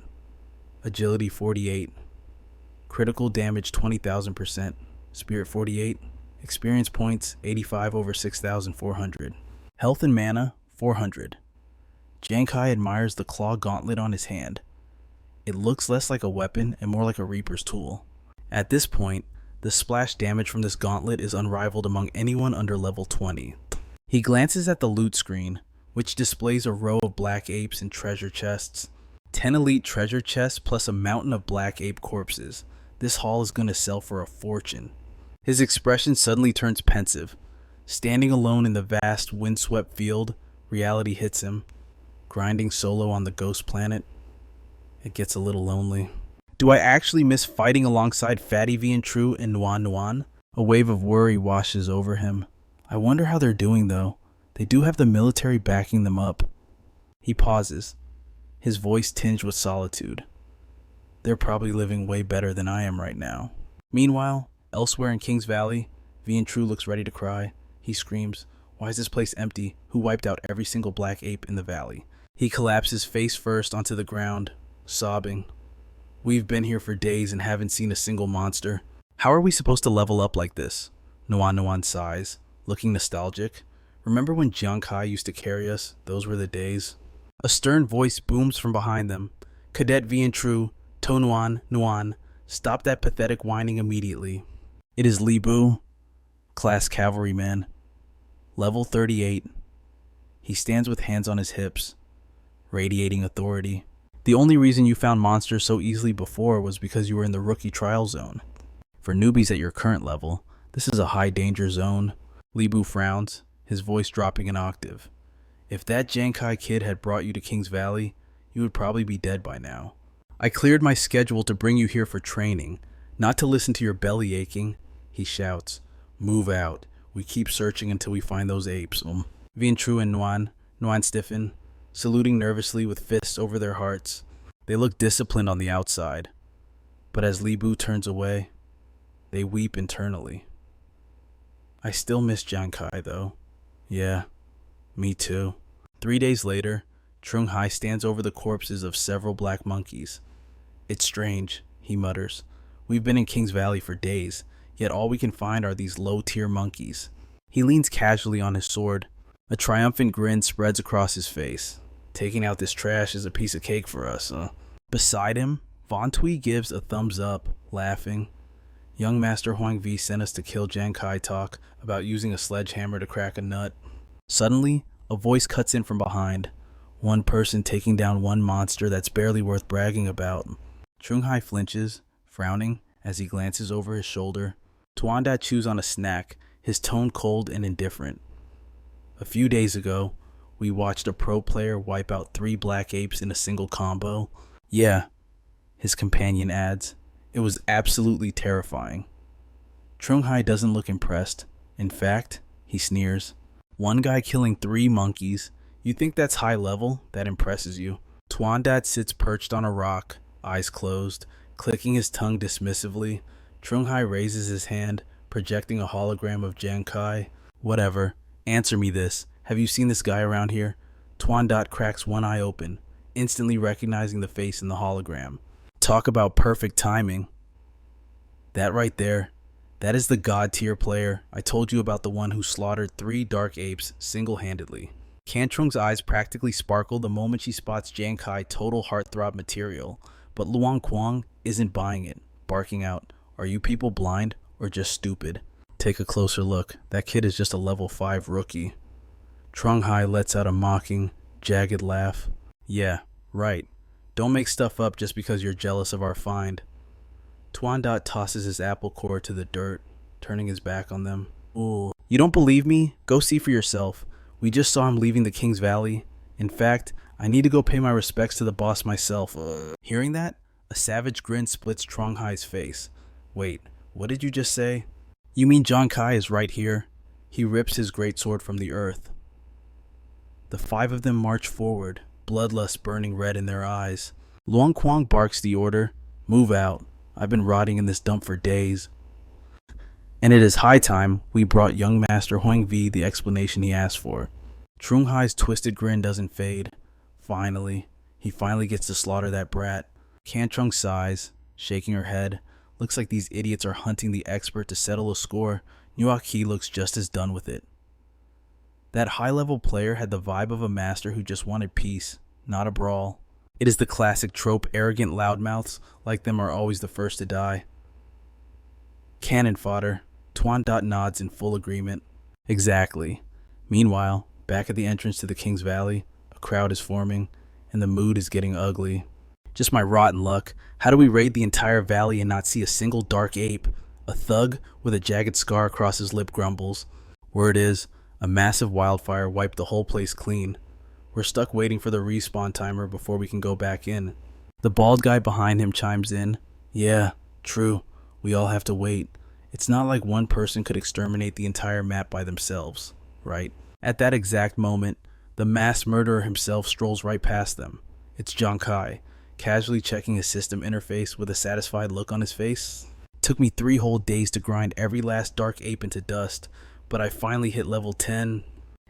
S1: Agility 48, Critical Damage 20,000%, Spirit 48, Experience Points 85 over 6,400, Health and Mana 400. Giang Khai admires the claw gauntlet on his hand. It looks less like a weapon and more like a reaper's tool. At this point, the splash damage from this gauntlet is unrivaled among anyone under level 20. He glances at the loot screen, which displays a row of black apes and treasure chests. 10 elite treasure chests plus a mountain of black ape corpses. This haul is gonna sell for a fortune. His expression suddenly turns pensive. Standing alone in the vast, windswept field, reality hits him. Grinding solo on the ghost planet, it gets a little lonely. Do I actually miss fighting alongside Fatty V and True and Nuan Nuan? A wave of worry washes over him. I wonder how they're doing though. They do have the military backing them up. He pauses, his voice tinged with solitude. They're probably living way better than I am right now. Meanwhile, elsewhere in Kings Valley, V and True looks ready to cry. He screams, "Why is this place empty? Who wiped out every single black ape in the valley?" He collapses face first onto the ground, sobbing. "We've been here for days and haven't seen a single monster. How are we supposed to level up like this?" Nuan Nuan sighs, looking nostalgic. "Remember when Giang Khai used to carry us? Those were the days." A stern voice booms from behind them. "Cadet V and True, To Nuan Nuan, stop that pathetic whining immediately." It is Li Bu, class cavalryman, level 38. He stands with hands on his hips, radiating authority. "The only reason you found monsters so easily before was because you were in the rookie trial zone. For newbies at your current level, this is a high danger zone." Li Bu frowns, his voice dropping an octave. "If that Giang Khai kid had brought you to Kings Valley, you would probably be dead by now. I cleared my schedule to bring you here for training, not to listen to your belly aching." He shouts, "Move out. We keep searching until we find those apes." Vien True and Nuan stiffen, saluting nervously with fists over their hearts. They look disciplined on the outside, but as Li Bu turns away, they weep internally. "I still miss Giang Khai though." "Yeah, me too." 3 days later, Trung Hai stands over the corpses of several black monkeys. "It's strange," he mutters. "We've been in Kings Valley for days, yet all we can find are these low-tier monkeys." He leans casually on his sword. A triumphant grin spreads across his face. "Taking out this trash is a piece of cake for us, huh?" Beside him, Von Tui gives a thumbs up, laughing. "Young Master Huang Vi sent us to kill Giang Khai talk about using a sledgehammer to crack a nut." Suddenly, a voice cuts in from behind. "One person taking down one monster that's barely worth bragging about." Trung Hai flinches, frowning as he glances over his shoulder. Tuanda chews on a snack, his tone cold and indifferent. "A few days ago, we watched a pro player wipe out 3 black apes in a single combo." "Yeah," his companion adds. "It was absolutely terrifying." Trung Hai doesn't look impressed. In fact, he sneers. "One guy killing 3 monkeys. You think that's high level? That impresses you." Tuandat sits perched on a rock, eyes closed, clicking his tongue dismissively. Trung Hai raises his hand, projecting a hologram of Giang Khai. "Whatever. Answer me this. Have you seen this guy around here?" Tuandat cracks one eye open, instantly recognizing the face in the hologram. Talk about perfect timing. "That right there. That is the god tier player. I told you about, the one who slaughtered 3 dark apes single-handedly." Cantrung's eyes practically sparkle the moment she spots Giang Khai total heartthrob material, but Luang Quang isn't buying it, barking out, "Are you people blind or just stupid? Take a closer look. That kid is just a level 5 rookie." Trung Hai lets out a mocking, jagged laugh. "Yeah, right. Don't make stuff up just because you're jealous of our find." Tuandat tosses his apple core to the dirt, turning his back on them. "Ooh. You don't believe me? Go see for yourself. We just saw him leaving the Kings Valley. In fact, I need to go pay my respects to the boss myself." Hearing that, a savage grin splits Trung Hai's face. "Wait, what did you just say?" "You mean Giang Khai is right here?" He rips his greatsword from the earth. The 5 of them march forward, bloodlust burning red in their eyes. Luang Quang barks the order, "Move out. I've been rotting in this dump for days." And it is high time we brought young Master Huang Vi the explanation he asked for. Trung Hai's twisted grin doesn't fade. He finally gets to slaughter that brat. Cantrung sighs, shaking her head. Looks like these idiots are hunting the expert to settle a score. Nuaki looks just as done with it. That high-level player had the vibe of a master who just wanted peace, not a brawl. It is the classic trope arrogant loudmouths like them are always the first to die. Cannon fodder. Tuandat nods in full agreement. Exactly. Meanwhile, back at the entrance to the King's Valley, a crowd is forming, and the mood is getting ugly. Just my rotten luck. How do we raid the entire valley and not see a single dark ape? A thug with a jagged scar across his lip grumbles. Word is, a massive wildfire wiped the whole place clean. We're stuck waiting for the respawn timer before we can go back in. The bald guy behind him chimes in. Yeah, true. We all have to wait. It's not like one person could exterminate the entire map by themselves, right? At that exact moment, the mass murderer himself strolls right past them. It's Giang Khai, casually checking his system interface with a satisfied look on his face. Took me 3 whole days to grind every last dark ape into dust, but I finally hit level 10,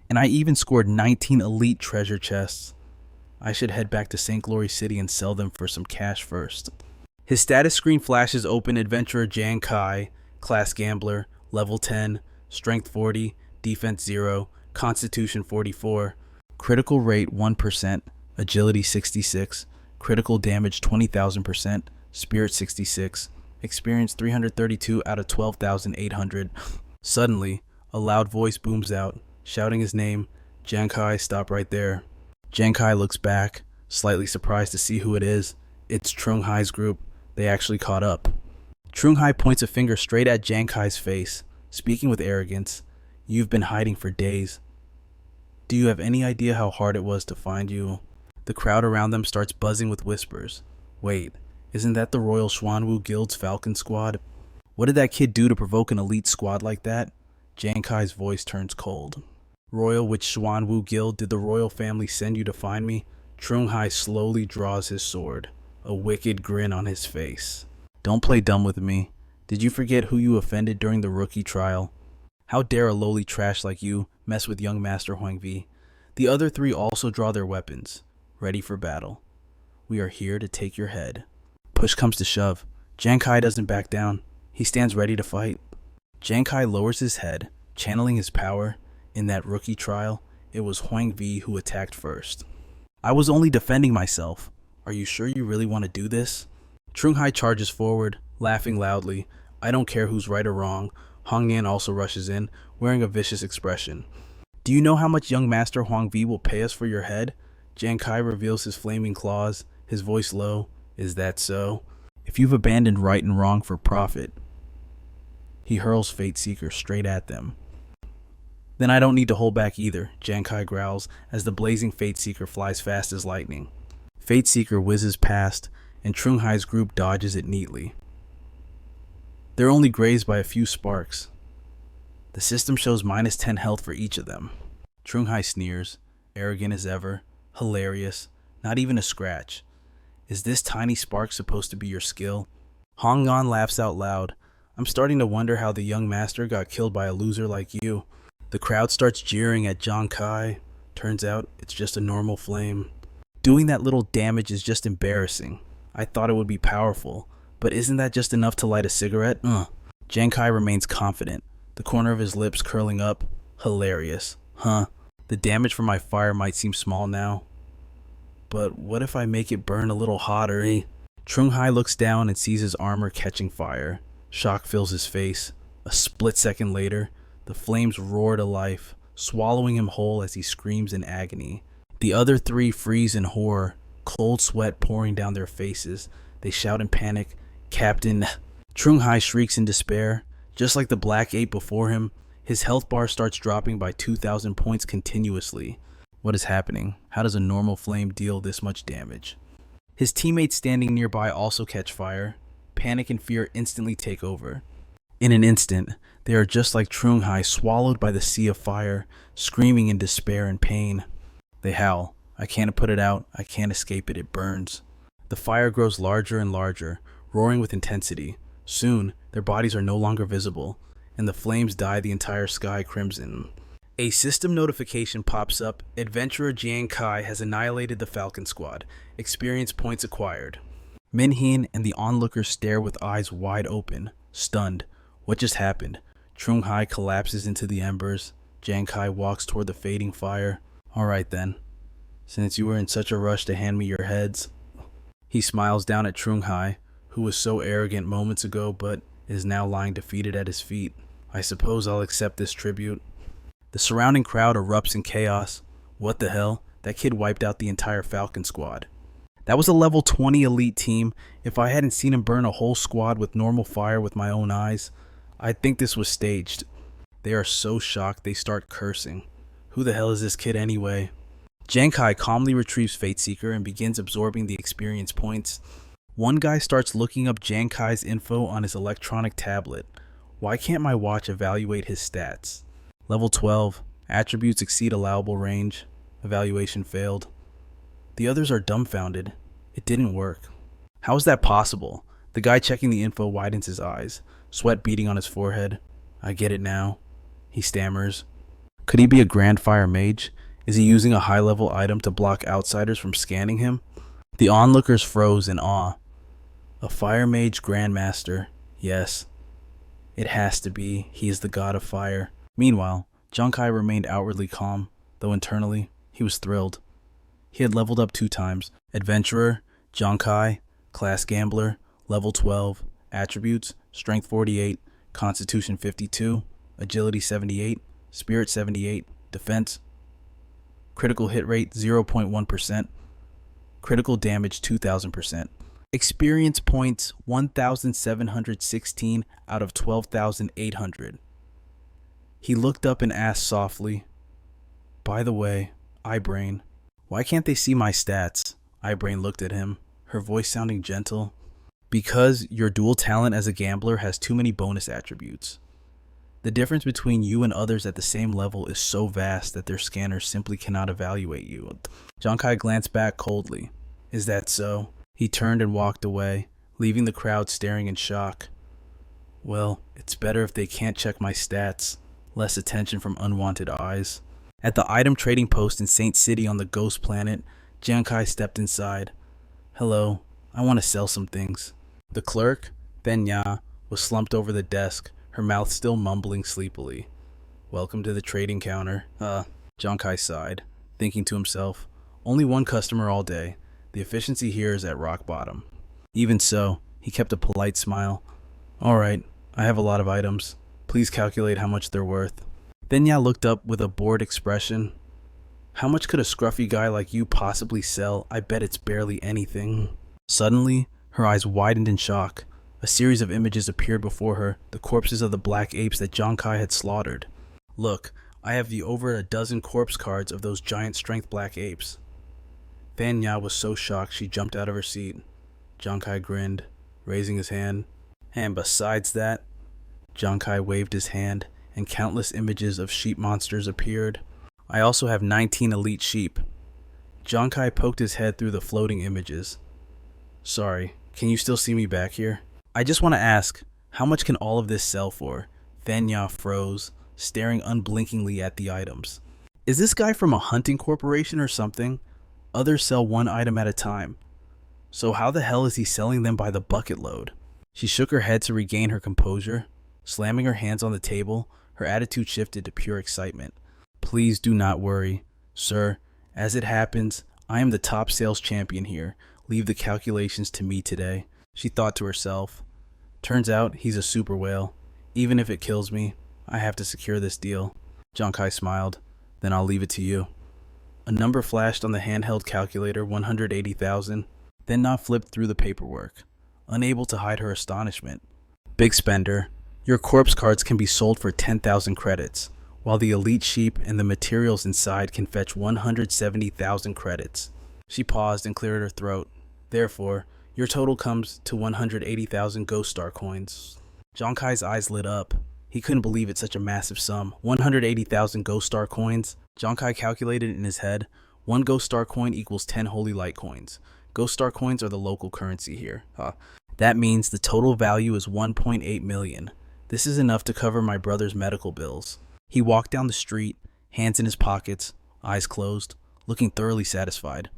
S1: and I even scored 19 elite treasure chests. I should head back to St. Glory City and sell them for some cash first. His status screen flashes open. Adventurer Giang Khai, class gambler, level 10, strength 40, defense 0, constitution 44, critical rate 1%, agility 66, critical damage 20,000%, spirit 66, experience 332 out of 12,800. Suddenly, a loud voice booms out, shouting his name. Giang Khai, stop right there. Giang Khai looks back, slightly surprised to see who it is. It's Trung Hai's group. They actually caught up. Trung Hai points a finger straight at Giang Khai's face, speaking with arrogance. You've been hiding for days. Do you have any idea how hard it was to find you? The crowd around them starts buzzing with whispers. Wait, isn't that the Royal Xuanwu Guild's Falcon Squad? What did that kid do to provoke an elite squad like that? Giang Khai's voice turns cold. Royal, which Xuanwu Guild did the royal family send you to find me? Trung Hai slowly draws his sword, a wicked grin on his face. Don't play dumb with me. Did you forget who you offended during the rookie trial? How dare a lowly trash like you mess with young Master Huang Vi? The other 3 also draw their weapons, ready for battle. We are here to take your head. Push comes to shove. Giang Khai doesn't back down. He stands ready to fight. Giang Khai lowers his head, channeling his power. In that rookie trial, it was Huang Vi who attacked first. I was only defending myself. Are you sure you really want to do this? Trung Hai charges forward, laughing loudly. I don't care who's right or wrong. Hong Yan also rushes in, wearing a vicious expression. Do you know how much young Master Huang Vi will pay us for your head? Giang Khai reveals his flaming claws, his voice low. Is that so? If you've abandoned right and wrong for profit. He hurls Fate Seeker straight at them. Then I don't need to hold back either, Giang Khai growls as the blazing Fate Seeker flies fast as lightning. Fate Seeker whizzes past, and Trung Hai's group dodges it neatly. They're only grazed by a few sparks. The system shows minus 10 health for each of them. Trung Hai sneers, arrogant as ever, hilarious, not even a scratch. Is this tiny spark supposed to be your skill? Hong Yan laughs out loud. I'm starting to wonder how the young master got killed by a loser like you. The crowd starts jeering at Giang Khai. Turns out it's just a normal flame. Doing that little damage is just embarrassing. I thought it would be powerful, but isn't that just enough to light a cigarette? Giang Khai remains confident, the corner of his lips curling up. Hilarious. The damage from my fire might seem small now, but what if I make it burn a little hotter? Trung Hai looks down and sees his armor catching fire. Shock fills his face. A split second later, the flames roar to life, swallowing him whole as he screams in agony. The other 3 freeze in horror, cold sweat pouring down their faces. They shout in panic, Captain. Trung Hai shrieks in despair. Just like the black ape before him, his health bar starts dropping by 2,000 points continuously. What is happening? How does a normal flame deal this much damage? His teammates standing nearby also catch fire. Panic and fear instantly take over. In an instant, they are just like Trung Hai, swallowed by the sea of fire, screaming in despair and pain. They howl. I can't put it out. I can't escape it. It burns. The fire grows larger and larger, roaring with intensity. Soon, their bodies are no longer visible, and the flames dye the entire sky crimson. A system notification pops up. Adventurer Giang Khai has annihilated the Falcon Squad. Experience points acquired. Minhin and the onlookers stare with eyes wide open, stunned. What just happened? Trung Hai collapses into the embers. Giang Khai walks toward the fading fire. Alright then. Since you were in such a rush to hand me your heads. He smiles down at Trung Hai, who was so arrogant moments ago but is now lying defeated at his feet. I suppose I'll accept this tribute. The surrounding crowd erupts in chaos. What the hell? That kid wiped out the entire Falcon Squad. That was a level 20 elite team. If I hadn't seen him burn a whole squad with normal fire with my own eyes, I'd think this was staged. They are so shocked they start cursing. Who the hell is this kid anyway? Giang Khai calmly retrieves Fateseeker and begins absorbing the experience points. One guy starts looking up Giang Khai's info on his electronic tablet. Why can't my watch evaluate his stats? Level 12. Attributes exceed allowable range. Evaluation failed. The others are dumbfounded. It didn't work. How is that possible? The guy checking the info widens his eyes, sweat beading on his forehead. I get it now. He stammers. Could he be a Grand Fire Mage? Is he using a high-level item to block outsiders from scanning him? The onlookers froze in awe. A Fire Mage Grandmaster. Yes. It has to be. He is the god of fire. Meanwhile, Giang Khai remained outwardly calm, though internally, he was thrilled. He had leveled up 2 times. Adventurer, Giang Khai, Class Gambler, Level 12, Attributes, Strength 48, Constitution 52, Agility 78, Spirit 78, Defense. Critical hit rate 0.1%. Critical damage 2000%. Experience points 1,716 out of 12,800. He looked up and asked softly, "By the way, Eyebrain, why can't they see my stats?" Eyebrain looked at him, her voice sounding gentle. "Because your dual talent as a gambler has too many bonus attributes. The difference between you and others at the same level is so vast that their scanners simply cannot evaluate you." Giang Khai glanced back coldly. "Is that so?" He turned and walked away, leaving the crowd staring in shock. Well, it's better if they can't check my stats. Less attention from unwanted eyes. At the item trading post in Saint City on the Ghost Planet, Giang Khai stepped inside. "Hello, I want to sell some things." The clerk, Benya, was slumped over the desk, her mouth still mumbling sleepily. "Welcome to the trading counter." Giang Khai sighed, thinking to himself, only one customer all day. The efficiency here is at rock bottom. Even so, he kept a polite smile. "All right, I have a lot of items. Please calculate how much they're worth." Benya looked up with a bored expression. "How much could a scruffy guy like you possibly sell? I bet it's barely anything." Suddenly, her eyes widened in shock. A series of images appeared before her, the corpses of the black apes that Giang Khai had slaughtered. "Look, I have the over a dozen corpse cards of those giant strength black apes." Benya was so shocked she jumped out of her seat. Giang Khai grinned, raising his hand. "And besides that," Giang Khai waved his hand, and countless images of sheep monsters appeared. "I also have 19 elite sheep." Giang Khai poked his head through the floating images. "Sorry, can you still see me back here?" "I just want to ask, how much can all of this sell for?" Benya froze, staring unblinkingly at the items. "Is this guy from a hunting corporation or something? Others sell one item at a time. So how the hell is he selling them by the bucket load?" She shook her head to regain her composure. Slamming her hands on the table, her attitude shifted to pure excitement. "Please do not worry, sir. As it happens, I am the top sales champion here. Leave the calculations to me today." She thought to herself, "Turns out he's a super whale. Even if it kills me, I have to secure this deal." Giang Khai smiled. "Then I'll leave it to you." A number flashed on the handheld calculator, 180,000. Then Na flipped through the paperwork, unable to hide her astonishment. "Big spender. Your corpse cards can be sold for 10,000 credits, while the elite sheep and the materials inside can fetch 170,000 credits." She paused and cleared her throat. "Therefore, your total comes to 180,000 Ghost Star coins." Giang Khai's eyes lit up. He couldn't believe it's such a massive sum. 180,000 Ghost Star coins. Giang Khai calculated in his head. 1 Ghost Star coin equals 10 Holy Light coins. Ghost Star coins are the local currency here. That means the total value is 1.8 million. This is enough to cover my brother's medical bills. He walked down the street, hands in his pockets, eyes closed, looking thoroughly satisfied.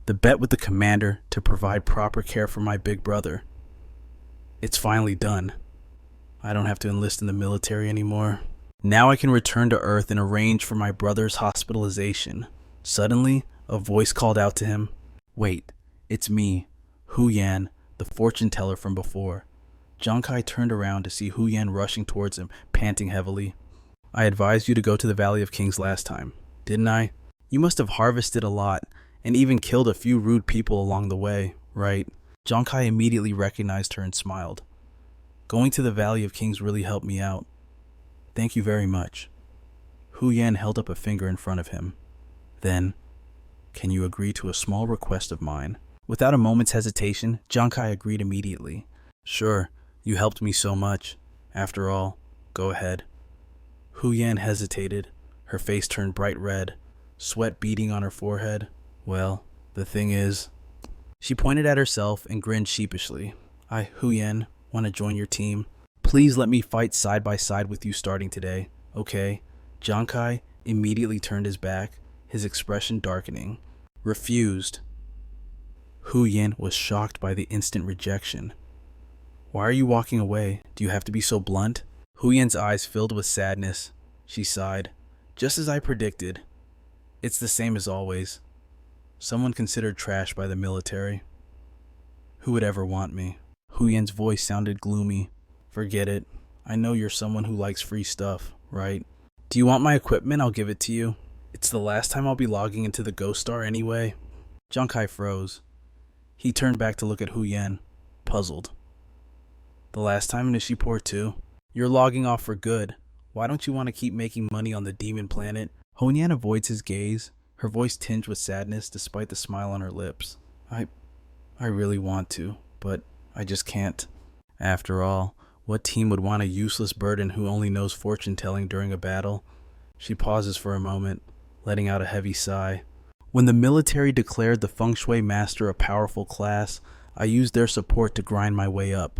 S1: The bet with the commander to provide proper care for my big brother. It's finally done. I don't have to enlist in the military anymore. Now I can return to Earth and arrange for my brother's hospitalization. Suddenly, a voice called out to him. "Wait, it's me, Hu Yan, the fortune teller from before." Giang Khai turned around to see Hu Yan rushing towards him, panting heavily. "I advised you to go to the Valley of Kings last time, didn't I? You must have harvested a lot, and even killed a few rude people along the way, right? Giang Khai immediately recognized her and smiled. Going to the Valley of Kings really helped me out. Thank you very much. Hu Yan held up a finger in front of him. Then, can you agree to a small request of mine? Without a moment's hesitation, Giang Khai agreed immediately. Sure, you helped me so much. After all, go ahead. Hu Yan hesitated. Her face turned bright red, sweat beading on her forehead. Well, the thing is... She pointed at herself and grinned sheepishly. I, Hu Yan, want to join your team. Please let me fight side by side with you starting today, okay? Giang Khai immediately turned his back, his expression darkening. Refused. Hu Yan was shocked by the instant rejection. Why are you walking away? Do you have to be so blunt? Hu Yan's eyes filled with sadness. She sighed. Just as I predicted. It's the same as always. Someone considered trash by the military. Who would ever want me? Hu Yan's voice sounded gloomy. Forget it. I know you're someone who likes free stuff, right? Do you want my equipment? I'll give it to you. It's the last time I'll be logging into the Ghost Star anyway. Giang Khai froze. He turned back to look at Hu Yan, puzzled. The last time in Ishipur too? You're logging off for good. Why don't you want to keep making money on the demon planet? Hu Yan avoids his gaze, her voice tinged with sadness despite the smile on her lips. I really want to, but I just can't. After all, what team would want a useless burden who only knows fortune-telling during a battle? She pauses for a moment, letting out a heavy sigh. When the military declared the Feng Shui Master a powerful class, I used their support to grind my way up.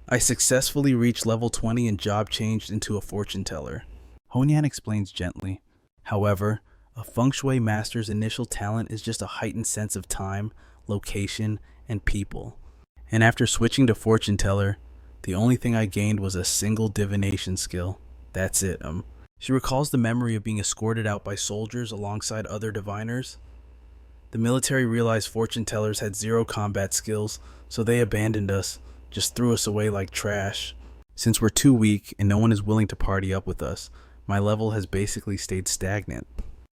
S1: I successfully reached level 20 and job changed into a fortune teller. Hu Yan explains gently. However, a Feng Shui Master's initial talent is just a heightened sense of time, location, and people. And after switching to fortune teller, the only thing I gained was a single divination skill. That's it. She recalls the memory of being escorted out by soldiers alongside other diviners. The military realized fortune tellers had zero combat skills, so they abandoned us, just threw us away like trash. Since we're too weak and no one is willing to party up with us, my level has basically stayed stagnant.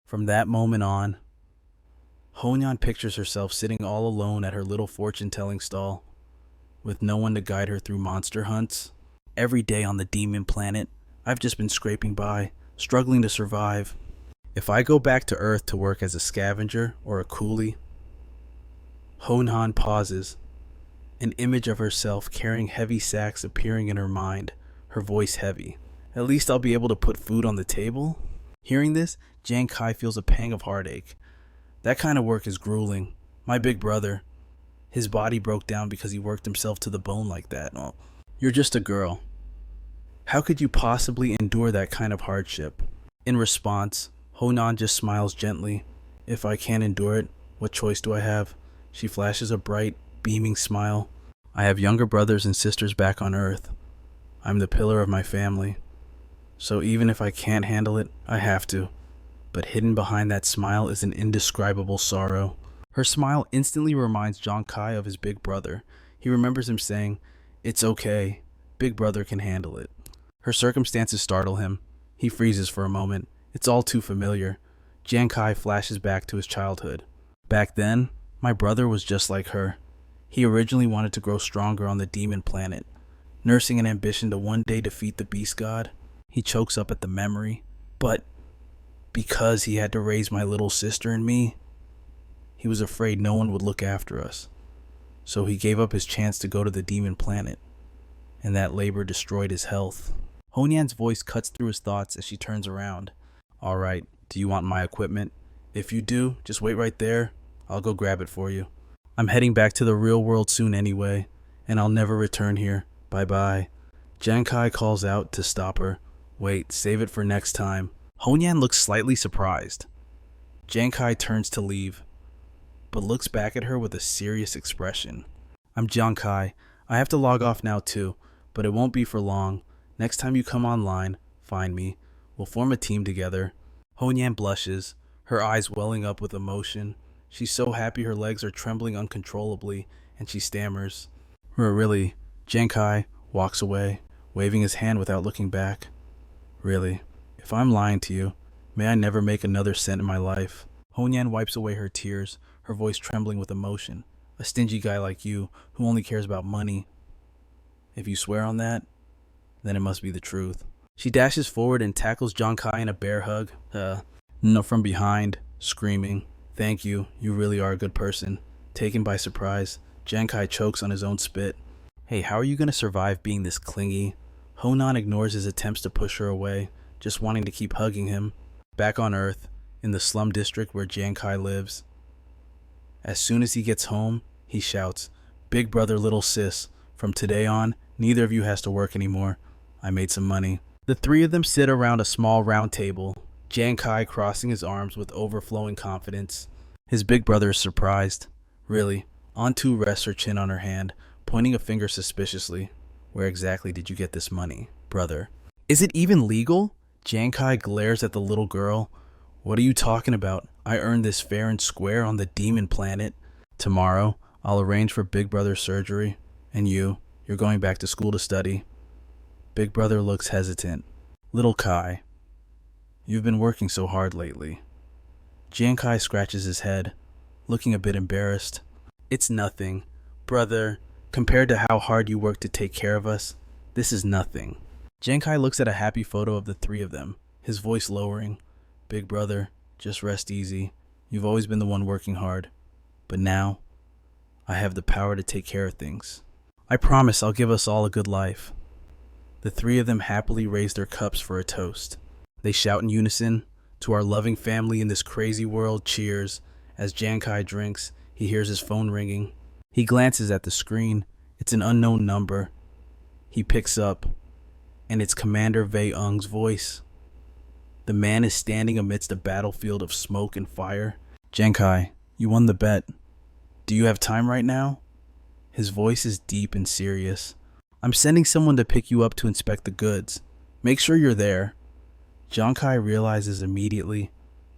S1: From that moment on, Hu Yan pictures herself sitting all alone at her little fortune-telling stall, with no one to guide her through monster hunts. Every day on the demon planet, I've just been scraping by, struggling to survive. If I go back to Earth to work as a scavenger or a coolie... Hu Yan pauses, an image of herself carrying heavy sacks appearing in her mind, her voice heavy. At least I'll be able to put food on the table? Hearing this, Giang Khai feels a pang of heartache. That kind of work is grueling. My big brother, his body broke down because he worked himself to the bone like that. Oh, you're just a girl. How could you possibly endure that kind of hardship? In response, Hu Yan just smiles gently. If I can't endure it, what choice do I have? She flashes a bright, beaming smile. I have younger brothers and sisters back on Earth. I'm the pillar of my family. So even if I can't handle it, I have to. But hidden behind that smile is an indescribable sorrow. Her smile instantly reminds Giang Khai of his big brother. He remembers him saying, "It's okay. Big brother can handle it." Her circumstances startle him. He freezes for a moment. It's all too familiar. Giang Khai flashes back to his childhood. Back then, my brother was just like her. He originally wanted to grow stronger on the demon planet, nursing an ambition to one day defeat the beast god. He chokes up at the memory. But because he had to raise my little sister and me, he was afraid no one would look after us. So he gave up his chance to go to the demon planet, and that labor destroyed his health. Hu Yan's voice cuts through his thoughts as she turns around. All right, do you want my equipment? If you do, just wait right there. I'll go grab it for you. I'm heading back to the real world soon anyway, and I'll never return here. Bye-bye. Giang Khai calls out to stop her. Wait, save it for next time. Hu Yan looks slightly surprised. Giang Khai turns to leave, but looks back at her with a serious expression. I'm Giang Khai. I have to log off now too, but it won't be for long. Next time you come online, find me. We'll form a team together. Hu Yan blushes, her eyes welling up with emotion. She's so happy her legs are trembling uncontrollably, and she stammers. Really? Giang Khai walks away, waving his hand without looking back. Really, if I'm lying to you, may I never make another cent in my life. Honyan wipes away her tears, her voice trembling with emotion. A stingy guy like you, who only cares about money. If you swear on that, then it must be the truth. She dashes forward and tackles Giang Khai in a bear hug. No, from behind, screaming, "Thank you, you really are a good person." Taken by surprise, Giang Khai chokes on his own spit. Hey, how are you going to survive being this clingy? Honan ignores his attempts to push her away, just wanting to keep hugging him. Back on Earth, in the slum district where Giang Khai lives. As soon as he gets home, he shouts, "Big brother, little sis, from today on, neither of you has to work anymore. I made some money." The three of them sit around a small round table, Giang Khai crossing his arms with overflowing confidence. His big brother is surprised. Really, Antu rests her chin on her hand, pointing a finger suspiciously. "Where exactly did you get this money, brother?" "Is it even legal?" Giang Khai glares at the little girl. "What are you talking about? I earned this fair and square on the demon planet. Tomorrow, I'll arrange for Big Brother's surgery. And you're going back to school to study." Big Brother looks hesitant. "Little Kai, you've been working so hard lately." Giang Khai scratches his head, looking a bit embarrassed. "It's nothing, brother. Compared to how hard you work to take care of us, this is nothing." Giang Khai looks at a happy photo of the three of them, his voice lowering. "Big brother, just rest easy. You've always been the one working hard. But now, I have the power to take care of things. I promise I'll give us all a good life." The three of them happily raise their cups for a toast. They shout in unison, "To our loving family in this crazy world, cheers." As Giang Khai drinks, he hears his phone ringing. He glances at the screen. It's an unknown number. He picks up, and it's Commander Wei Ung's voice. The man is standing amidst a battlefield of smoke and fire. "Giang Khai, you won the bet. Do you have time right now?" His voice is deep and serious. "I'm sending someone to pick you up to inspect the goods. Make sure you're there." Giang Khai realizes immediately,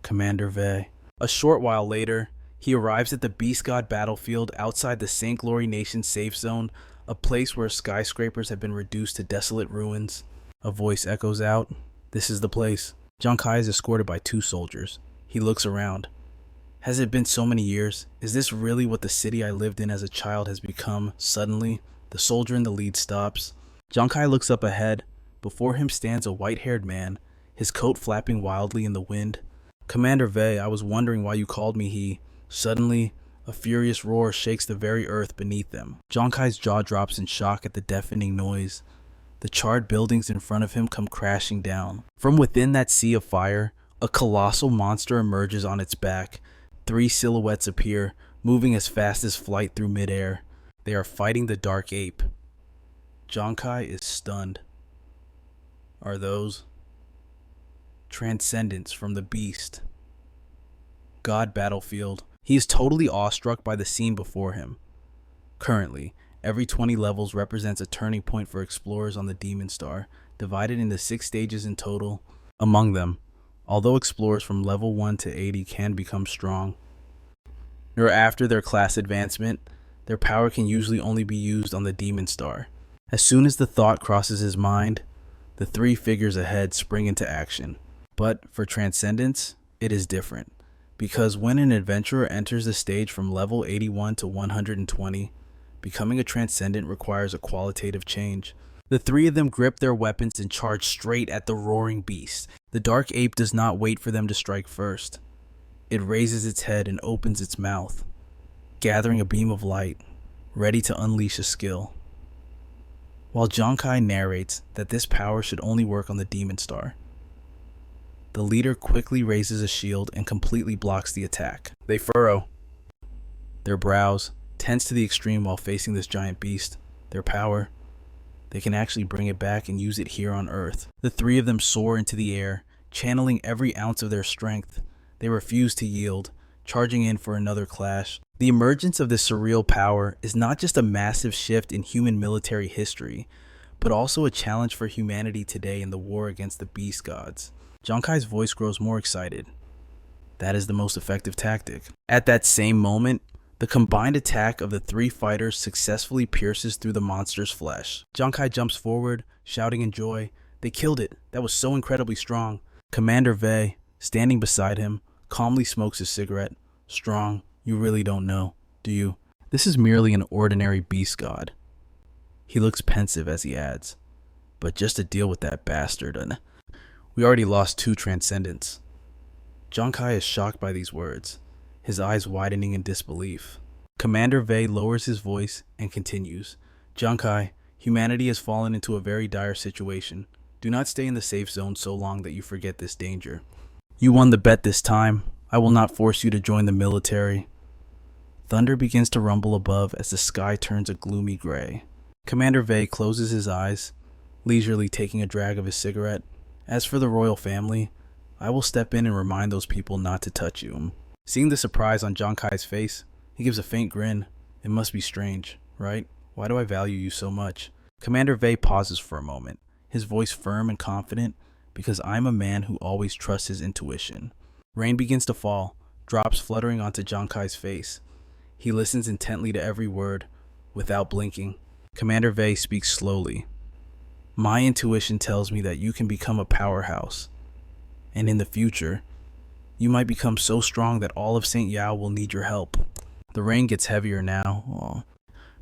S1: Commander Wei. A short while later, he arrives at the Beast God battlefield outside the St. Glory Nation safe zone, a place where skyscrapers have been reduced to desolate ruins. A voice echoes out, "This is the place." Giang Khai is escorted by two soldiers. He looks around. Has it been so many years? Is this really what the city I lived in as a child has become? Suddenly, the soldier in the lead stops. Giang Khai looks up ahead. Before him stands a white-haired man, his coat flapping wildly in the wind. "Commander Wei, I was wondering why you called me," he. Suddenly, a furious roar shakes the very earth beneath them. Giang Khai's jaw drops in shock at the deafening noise. The charred buildings in front of him come crashing down. From within that sea of fire, a colossal monster emerges on its back. Three silhouettes appear, moving as fast as flight through midair. They are fighting the dark ape. Giang Khai is stunned. Are those transcendents from the beast God battlefield? He is totally awestruck by the scene before him. Currently, every 20 levels represents a turning point for explorers on the Demon Star, divided into 6 stages in total. Among them, although explorers from level 1 to 80 can become strong, or after their class advancement, their power can usually only be used on the Demon Star. As soon as the thought crosses his mind, the three figures ahead spring into action. But for Transcendence, it is different, because when an adventurer enters the stage from level 81 to 120, becoming a Transcendent requires a qualitative change. The three of them grip their weapons and charge straight at the roaring beast. The dark ape does not wait for them to strike first. It raises its head and opens its mouth, gathering a beam of light, ready to unleash a skill. While Giang Khai narrates that this power should only work on the Demon Star, the leader quickly raises a shield and completely blocks the attack. They furrow their brows, tense to the extreme while facing this giant beast. Their power, they can actually bring it back and use it here on Earth. The three of them soar into the air, channeling every ounce of their strength. They refuse to yield, charging in for another clash. The emergence of this surreal power is not just a massive shift in human military history, but also a challenge for humanity today in the war against the beast gods. Giang Khai's voice grows more excited. That is the most effective tactic. At that same moment, the combined attack of the three fighters successfully pierces through the monster's flesh. Giang Khai jumps forward, shouting in joy, "They killed it! That was so incredibly strong!" Commander Wei, standing beside him, calmly smokes his cigarette. Strong, you really don't know, do you? This is merely an ordinary beast god. He looks pensive as he adds, but just to deal with that bastard, and we already lost 2 transcendents. Giang Khai is shocked by these words, his eyes widening in disbelief. Commander Vei lowers his voice and continues. Giang Khai, humanity has fallen into a very dire situation. Do not stay in the safe zone so long that you forget this danger. You won the bet this time. I will not force you to join the military. Thunder begins to rumble above as the sky turns a gloomy gray. Commander Vei closes his eyes, leisurely taking a drag of his cigarette. As for the royal family, I will step in and remind those people not to touch you. Seeing the surprise on Giang Khai's face, he gives a faint grin. It must be strange, right? Why do I value you so much? Commander Vei pauses for a moment, his voice firm and confident, because I'm a man who always trusts his intuition. Rain begins to fall, drops fluttering onto Giang Khai's face. He listens intently to every word, without blinking. Commander Vei speaks slowly. My intuition tells me that you can become a powerhouse. And in the future, you might become so strong that all of St. Yao will need your help. The rain gets heavier now,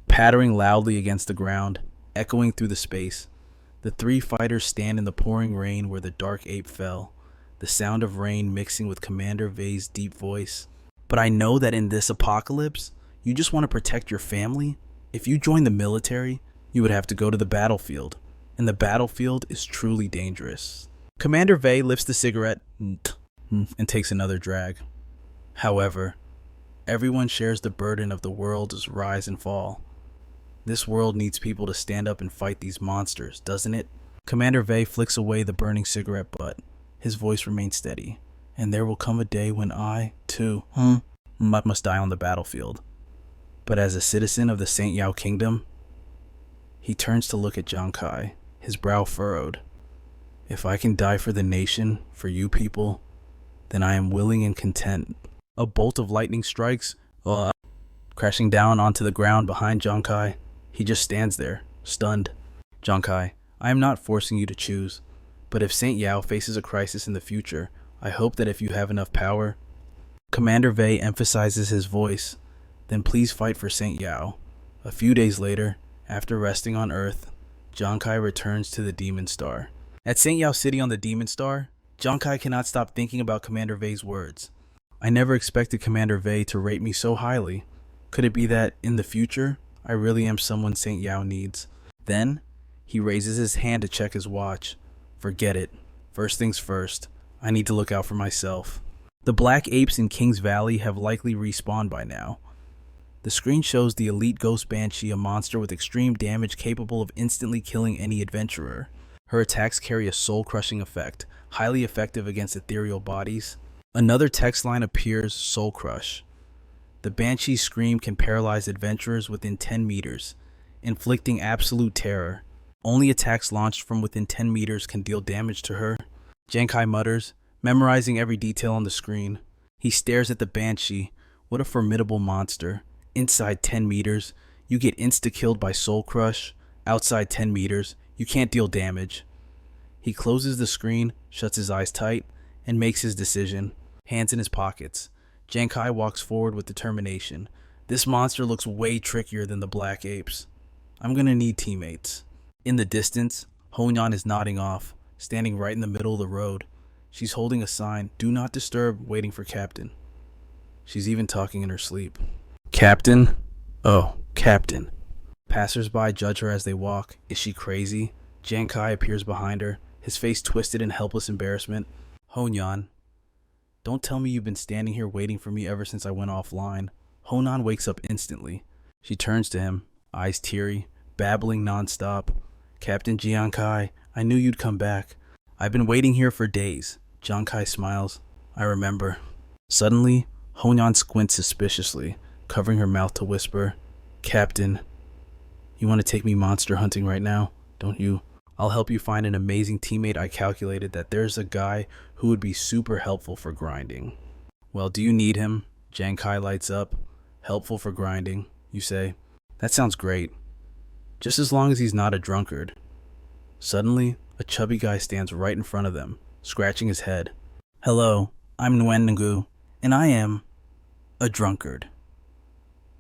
S1: pattering loudly against the ground, echoing through the space. The 3 fighters stand in the pouring rain where the dark ape fell, the sound of rain mixing with Commander Vei's deep voice. But I know that in this apocalypse, you just want to protect your family. If you join the military, you would have to go to the battlefield, and the battlefield is truly dangerous. Commander Vei lifts the cigarette and takes another drag. However, everyone shares the burden of the world's rise and fall. This world needs people to stand up and fight these monsters, doesn't it? Commander Vei flicks away the burning cigarette butt. His voice remains steady. And there will come a day when I, too, must die on the battlefield. But as a citizen of the St. Yao Kingdom, he turns to look at Giang Khai, his brow furrowed. If I can die for the nation, for you people, then I am willing and content. A bolt of lightning strikes, crashing down onto the ground behind Giang Khai. He just stands there, stunned. Giang Khai, I am not forcing you to choose, but if St. Yao faces a crisis in the future, I hope that if you have enough power. Commander Vei emphasizes his voice. Then please fight for St. Yao. A few days later, after resting on Earth, Giang Khai returns to the Demon Star. At St. Yao City on the Demon Star, Giang Khai cannot stop thinking about Commander Vei's words. I never expected Commander Vei to rate me so highly. Could it be that, in the future, I really am someone St. Yao needs? Then, he raises his hand to check his watch. Forget it. First things first. I need to look out for myself. The black apes in King's Valley have likely respawned by now. The screen shows the elite ghost banshee, a monster with extreme damage capable of instantly killing any adventurer. Her attacks carry a soul-crushing effect, highly effective against ethereal bodies. Another text line appears, Soul Crush. The banshee's scream can paralyze adventurers within 10 meters, inflicting absolute terror. Only attacks launched from within 10 meters can deal damage to her. Giang Khai mutters, memorizing every detail on the screen. He stares at the banshee. What a formidable monster. Inside 10 meters, you get insta-killed by Soul Crush. Outside 10 meters, you can't deal damage. He closes the screen, shuts his eyes tight, and makes his decision, hands in his pockets. Giang Khai walks forward with determination. This monster looks way trickier than the black apes. I'm gonna need teammates. In the distance, Honyan is nodding off, standing right in the middle of the road. She's holding a sign, "Do not disturb," waiting for Captain. She's even talking in her sleep. Captain? Oh, Captain. Passers-by judge her as they walk. Is she crazy? Giang Khai appears behind her, his face twisted in helpless embarrassment. Honyan, don't tell me you've been standing here waiting for me ever since I went offline. Honan wakes up instantly. She turns to him, eyes teary, babbling nonstop. Captain Giang Khai, I knew you'd come back. I've been waiting here for days. Giang Khai smiles. I remember. Suddenly, Honyan squints suspiciously, covering her mouth to whisper, Captain, you want to take me monster hunting right now, don't you? I'll help you find an amazing teammate. I calculated that there's a guy who would be super helpful for grinding. Well, do you need him? Giang Khai lights up. Helpful for grinding, you say? That sounds great. Just as long as he's not a drunkard. Suddenly, a chubby guy stands right in front of them, scratching his head. Hello, I'm Nguyen Ngu. And I am a drunkard.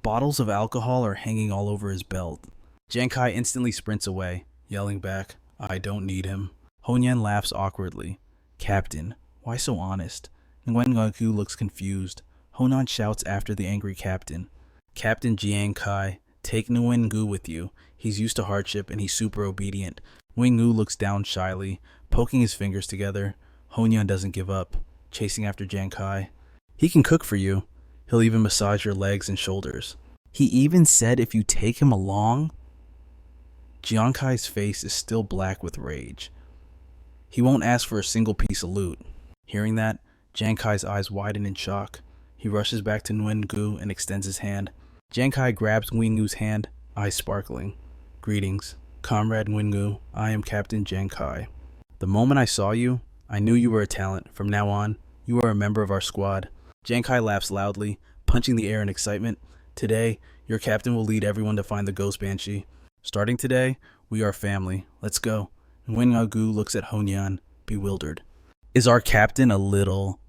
S1: Bottles of alcohol are hanging all over his belt. Giang Khai instantly sprints away, yelling back, I don't need him. Honyan laughs awkwardly. Captain, why so honest? Nguyen looks confused. Honan shouts after the angry captain. Captain Giang Khai, take Nguyen with you. He's used to hardship and he's super obedient. Nguyen looks down shyly, poking his fingers together. Honyan doesn't give up, chasing after Giang Khai. He can cook for you. He'll even massage your legs and shoulders. He even said if you take him along. Giang Khai's face is still black with rage. He won't ask for a single piece of loot. Hearing that, Giang Khai's eyes widen in shock. He rushes back to Nguyen and extends his hand. Giang Khai grabs Nguyen's hand, eyes sparkling. Greetings, Comrade Nguyen. I am Captain Giang Khai. The moment I saw you, I knew you were a talent. From now on, you are a member of our squad. Giang Khai laughs loudly, punching the air in excitement. Today, your captain will lead everyone to find the ghost banshee. Starting today, we are family. Let's go. Nguyen looks at Honyan, bewildered. Is our captain a little?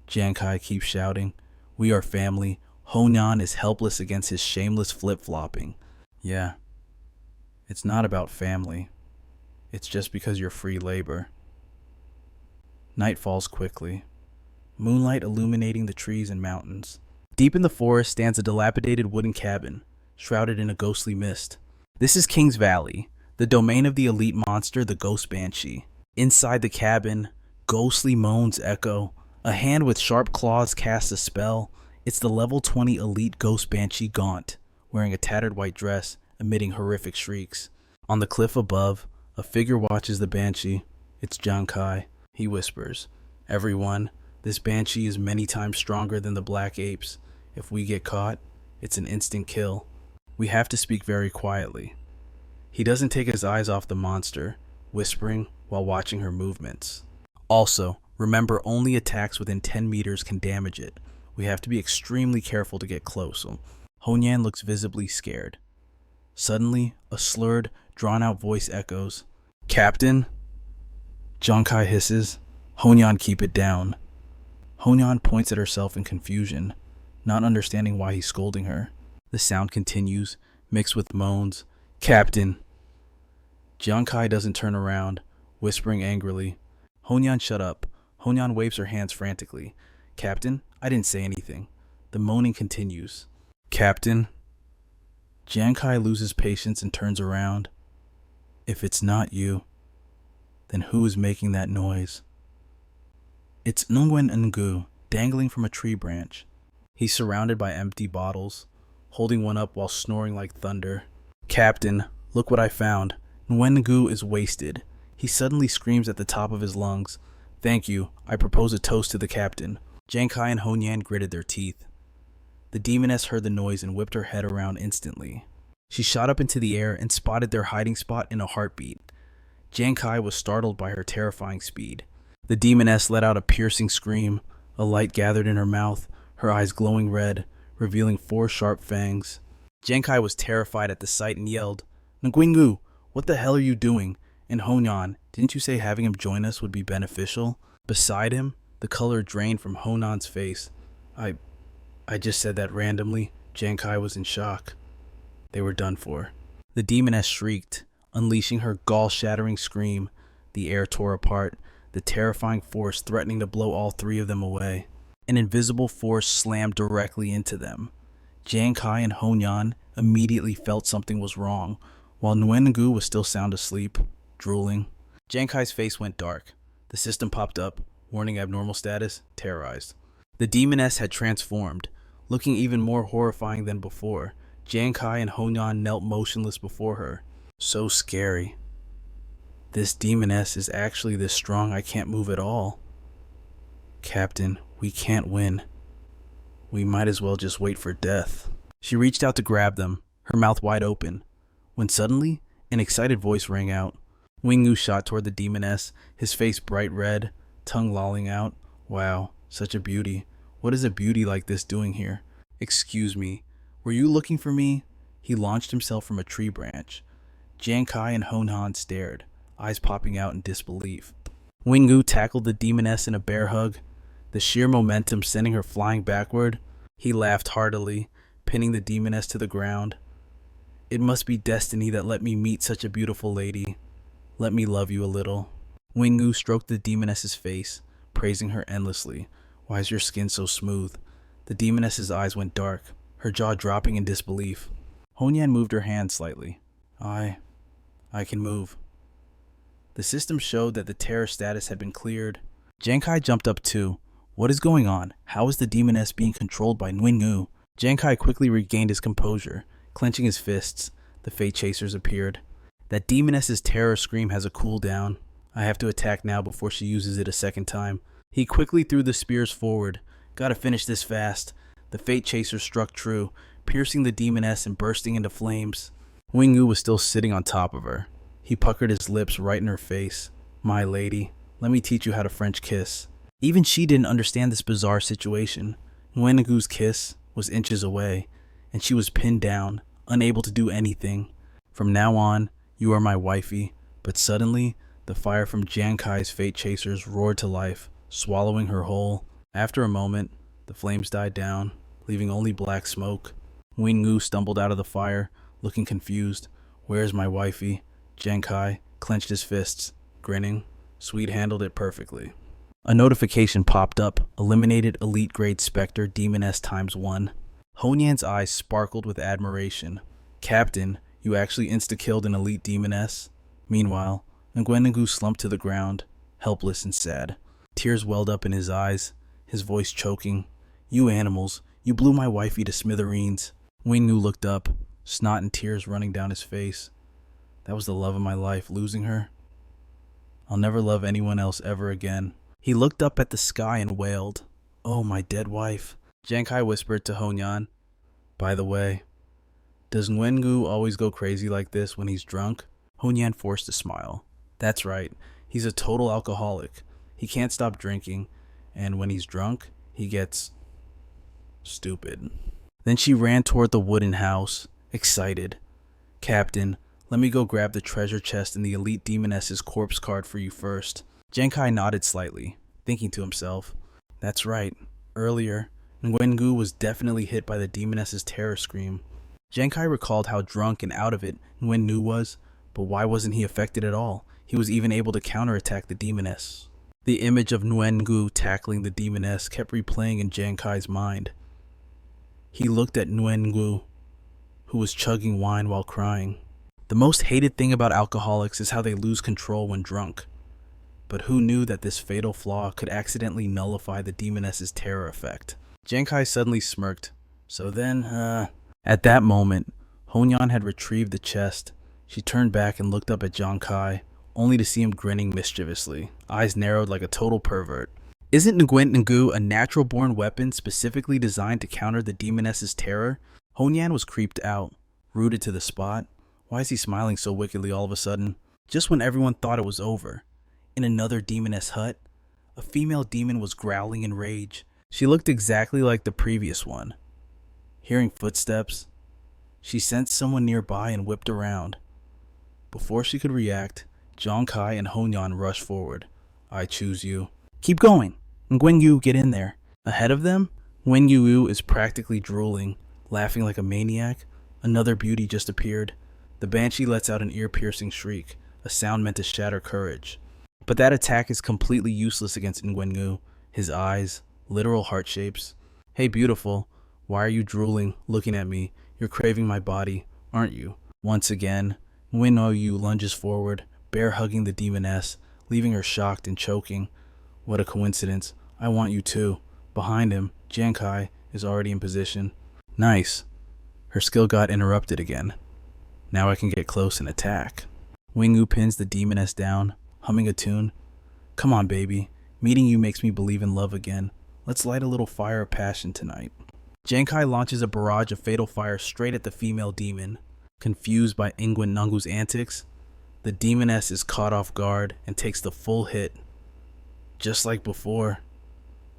S1: Giang Khai keeps shouting. We are family. Honyan is helpless against his shameless flip-flopping. Yeah, it's not about family. It's just because you're free labor. Night falls quickly, moonlight illuminating the trees and mountains. Deep in the forest stands a dilapidated wooden cabin, shrouded in a ghostly mist. This is King's Valley, the domain of the elite monster, the Ghost Banshee. Inside the cabin, ghostly moans echo. A hand with sharp claws casts a spell. It's the level 20 elite Ghost Banshee Gaunt, wearing a tattered white dress, emitting horrific shrieks. On the cliff above, a figure watches the Banshee. It's Giang Khai. He whispers, Everyone, this Banshee is many times stronger than the black apes. If we get caught, it's an instant kill. We have to speak very quietly. He doesn't take his eyes off the monster, whispering while watching her movements. Also, remember only attacks within 10 meters can damage it. We have to be extremely careful to get close. Honyan looks visibly scared. Suddenly, a slurred, drawn-out voice echoes. Captain? Giang Khai hisses. Honyan, keep it down. Honyan points at herself in confusion, not understanding why he's scolding her. The sound continues, mixed with moans. Captain! Giang Khai doesn't turn around, whispering angrily. Honyan, shut up. Honyan waves her hands frantically. Captain, I didn't say anything. The moaning continues. Captain? Giang Khai loses patience and turns around. If it's not you, then who is making that noise? It's Nguyen dangling from a tree branch. He's surrounded by empty bottles, holding one up while snoring like thunder. Captain, look what I found. Nguyen is wasted. He suddenly screams at the top of his lungs. Thank you. I propose a toast to the captain. Giang Khai and Honyan gritted their teeth. The demoness heard the noise and whipped her head around instantly. She shot up into the air and spotted their hiding spot in a heartbeat. Giang Khai was startled by her terrifying speed. The demoness let out a piercing scream. A light gathered in her mouth, her eyes glowing red, revealing 4 sharp fangs. Giang Khai was terrified at the sight and yelled, Nguyen, what the hell are you doing? And Honyan, didn't you say having him join us would be beneficial? Beside him, the color drained from Honan's face. I just said that randomly. Giang Khai was in shock. They were done for. The demoness shrieked, unleashing her gall-shattering scream. The air tore apart, the terrifying force threatening to blow all 3 of them away. An invisible force slammed directly into them. Giang Khai and Honyan immediately felt something was wrong, while Nguyen was still sound asleep, drooling. Giang Khai's face went dark. The system popped up, warning abnormal status, terrorized. The demoness had transformed, looking even more horrifying than before. Giang Khai and Honyan knelt motionless before her. So scary. This demoness is actually this strong I can't move at all. Captain, we can't win. We might as well just wait for death. She reached out to grab them, her mouth wide open, when suddenly an excited voice rang out. Nguyen shot toward the demoness, his face bright red, tongue lolling out. Wow, such a beauty. What is a beauty like this doing here? Excuse me, were you looking for me? He launched himself from a tree branch. Giang Khai and Honhan stared, eyes popping out in disbelief. Nguyen tackled the demoness in a bear hug. the sheer momentum sending her flying backward. He laughed heartily, pinning the demoness to the ground. It must be destiny that let me meet such a beautiful lady. Let me love you a little. Wingu stroked the demoness's face, praising her endlessly. Why is your skin so smooth? The demoness's eyes went dark, her jaw dropping in disbelief. Honyan moved her hand slightly. I can move. The system showed that the terror status had been cleared. Giang Khai jumped up too. What is going on? How is the demoness being controlled by Nguyen-Ngu? Giang Khai quickly regained his composure. Clenching his fists, the Fate Chasers appeared. That demoness's terror scream has a cooldown. I have to attack now before she uses it a second time. He quickly threw the spears forward. Gotta finish this fast. The Fate Chaser struck true, piercing the demoness and bursting into flames. Wingu was still sitting on top of her. He puckered his lips right in her face. My lady, let me teach you how to French kiss. Even she didn't understand this bizarre situation. Nguyen-Ngu's kiss was inches away, and she was pinned down, unable to do anything. From now on, you are my wifey. But suddenly, the fire from Giang Khai's Fate Chasers roared to life, swallowing her whole. After a moment, the flames died down, leaving only black smoke. Nguyen-Ngu stumbled out of the fire, looking confused. Where is my wifey? Giang Khai clenched his fists, grinning. Sweet handled it perfectly. A notification popped up, eliminated elite grade Spectre Demoness ×1. Honyan's eyes sparkled with admiration. Captain, you actually insta-killed an elite demoness? Meanwhile, Nguyen-Ngu slumped to the ground, helpless and sad. Tears welled up in his eyes, his voice choking. You animals, you blew my wifey to smithereens. Nguyen-Ngu looked up, snot and tears running down his face. That was the love of my life, losing her. I'll never love anyone else ever again. He looked up at the sky and wailed. Oh, my dead wife. Giang Khai whispered to Honyan. By the way, does Nguyen-Ngu always go crazy like this when he's drunk? Honyan forced a smile. That's right. He's a total alcoholic. He can't stop drinking, and when he's drunk, he gets stupid. Then she ran toward the wooden house, excited. Captain, let me go grab the treasure chest and the elite demoness's corpse card for you first. Giang Khai nodded slightly, thinking to himself. That's right. Earlier, Nguyen-Ngu was definitely hit by the demoness's terror scream. Giang Khai recalled how drunk and out of it Nguyen-Ngu was, but why wasn't he affected at all? He was even able to counterattack the demoness. The image of Nguyen-Ngu tackling the demoness kept replaying in Giang Khai's mind. He looked at Nguyen-Ngu, who was chugging wine while crying. The most hated thing about alcoholics is how they lose control when drunk. But who knew that this fatal flaw could accidentally nullify the demoness's terror effect? Giang Khai suddenly smirked. So then, At that moment, Honyan had retrieved the chest. She turned back and looked up at Giang Khai, only to see him grinning mischievously, eyes narrowed like a total pervert. Isn't Nguyen-Ngu a natural-born weapon specifically designed to counter the demoness's terror? Honyan was creeped out, rooted to the spot. Why is he smiling so wickedly all of a sudden? Just when everyone thought it was over. In another demoness hut, a female demon was growling in rage. She looked exactly like the previous one. Hearing footsteps, she sensed someone nearby and whipped around. Before she could react, Giang Khai and Honyan rushed forward. I choose you. Keep going. Nguyen-Ngu, get in there. Ahead of them, Nguyen-Ngu is practically drooling, laughing like a maniac. Another beauty just appeared. The banshee lets out an ear-piercing shriek, a sound meant to shatter courage. But that attack is completely useless against Nguyen-Ngu. His eyes, literal heart shapes. Hey, beautiful. Why are you drooling, looking at me? You're craving my body, aren't you? Once again, Nguyen-Ngu lunges forward, bear hugging the demoness, leaving her shocked and choking. What a coincidence. I want you too. Behind him, Giang Khai is already in position. Nice. Her skill got interrupted again. Now I can get close and attack. Nguyen-Ngu pins the demoness down, humming a tune. Come on, baby. Meeting you makes me believe in love again. Let's light a little fire of passion tonight. Giang Khai launches a barrage of fatal fire straight at the female demon. Confused by Nguyen-Ngu's antics, the demoness is caught off guard and takes the full hit. Just like before,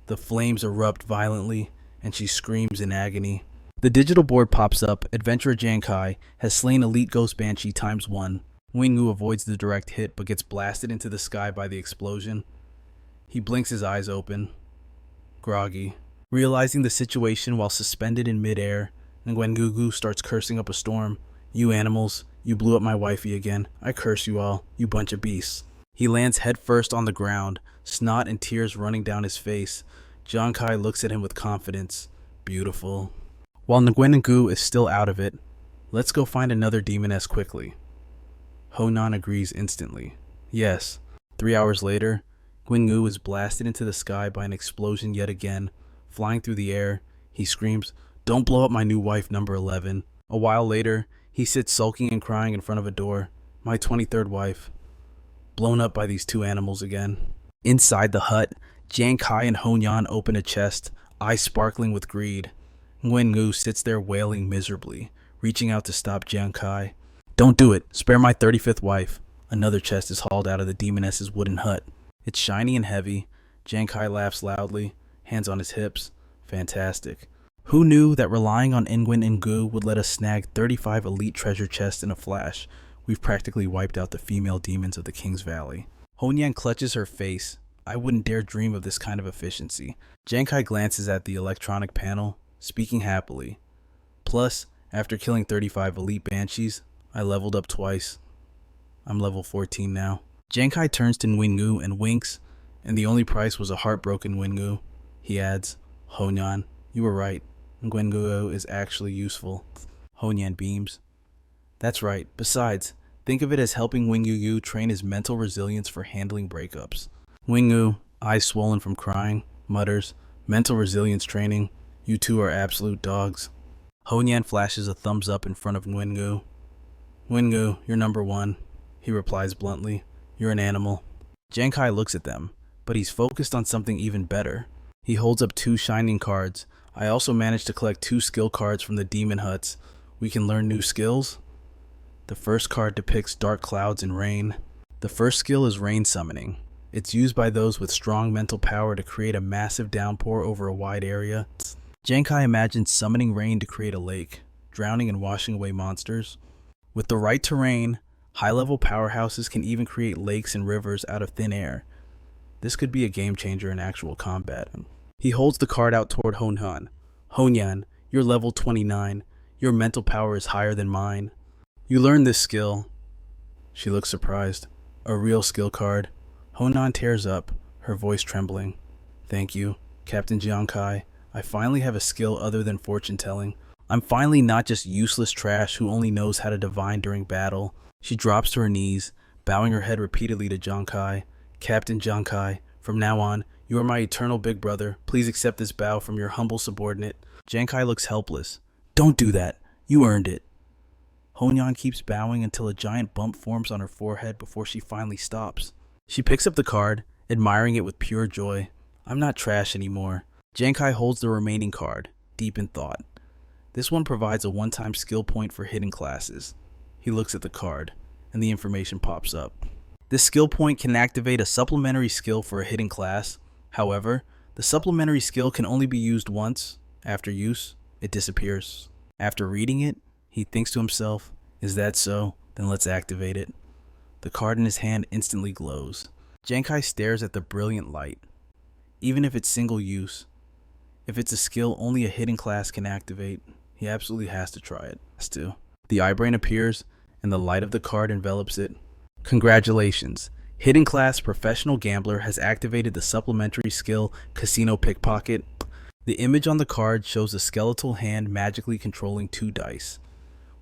S1: the flames erupt violently and she screams in agony. The digital board pops up. Adventurer Giang Khai has slain Elite Ghost Banshee ×1. Nguyen-Ngu avoids the direct hit but gets blasted into the sky by the explosion. He blinks his eyes open. groggy. Realizing the situation while suspended in midair, Nguyengugu starts cursing up a storm. You animals, you blew up my wifey again. I curse you all, you bunch of beasts. He lands headfirst on the ground, snot and tears running down his face. Giang Khai looks at him with confidence. Beautiful. While Nguyengugu is still out of it, let's go find another demoness quickly. Honan agrees instantly. Yes. 3 hours later, Nguyengugu is blasted into the sky by an explosion yet again. Flying through the air, he screams, "Don't blow up my new wife, number 11. A while later, he sits sulking and crying in front of a door. My 23rd wife. Blown up by these two animals again. Inside the hut, Giang Khai and Honyan open a chest, eyes sparkling with greed. Nguyengugu sits there wailing miserably, reaching out to stop Giang Khai. Don't do it. Spare my 35th wife. Another chest is hauled out of the demoness's wooden hut. It's shiny and heavy. Giang Khai laughs loudly, hands on his hips. Fantastic. Who knew that relying on Nguyengugu would let us snag 35 elite treasure chests in a flash? We've practically wiped out the female demons of the King's Valley. Honyan clutches her face. I wouldn't dare dream of this kind of efficiency. Giang Khai glances at the electronic panel, speaking happily. Plus, after killing 35 elite banshees, I leveled up twice. I'm level 14 now. Giang Khai turns to Nguyengugu and winks, and the only price was a heartbroken Nguyengugu. He adds, Honyan, you were right. Nguyengugu is actually useful. Honyan beams. That's right. Besides, think of it as helping Nguyengugu train his mental resilience for handling breakups. Nguyengugu, eyes swollen from crying, mutters, mental resilience training. You two are absolute dogs. Honyan flashes a thumbs up in front of Nguyengugu. Nguyengugu, you're number 1. He replies bluntly. You're an animal. Giang Khai looks at them, but he's focused on something even better. He holds up 2 shining cards. I also managed to collect 2 skill cards from the demon huts. We can learn new skills. The first card depicts dark clouds and rain. The first skill is rain summoning. It's used by those with strong mental power to create a massive downpour over a wide area. Giang Khai imagines summoning rain to create a lake, drowning and washing away monsters. With the right terrain, high-level powerhouses can even create lakes and rivers out of thin air. This could be a game changer in actual combat. He holds the card out toward Honyan. Honyan, you're level 29. Your mental power is higher than mine. You learned this skill. She looks surprised. A real skill card. Honyan tears up, her voice trembling. Thank you, Captain Giang Khai. I finally have a skill other than fortune telling. I'm finally not just useless trash who only knows how to divine during battle. She drops to her knees, bowing her head repeatedly to Giang Khai. Captain Giang Khai, from now on, you are my eternal big brother. Please accept this bow from your humble subordinate. Giang Khai looks helpless. Don't do that. You earned it. Honyan keeps bowing until a giant bump forms on her forehead before she finally stops. She picks up the card, admiring it with pure joy. I'm not trash anymore. Giang Khai holds the remaining card, deep in thought. This one provides a one-time skill point for hidden classes. He looks at the card, and the information pops up. This skill point can activate a supplementary skill for a hidden class. However, the supplementary skill can only be used once. After use, it disappears. After reading it, he thinks to himself, is that so? Then let's activate it. The card in his hand instantly glows. Giang Khai stares at the brilliant light. Even if it's single use, if it's a skill only a hidden class can activate, he absolutely has to try it. The eyebrain appears, and the light of the card envelops it. Congratulations. Hidden class professional gambler has activated the supplementary skill Casino Pickpocket. The image on the card shows a skeletal hand magically controlling 2 dice.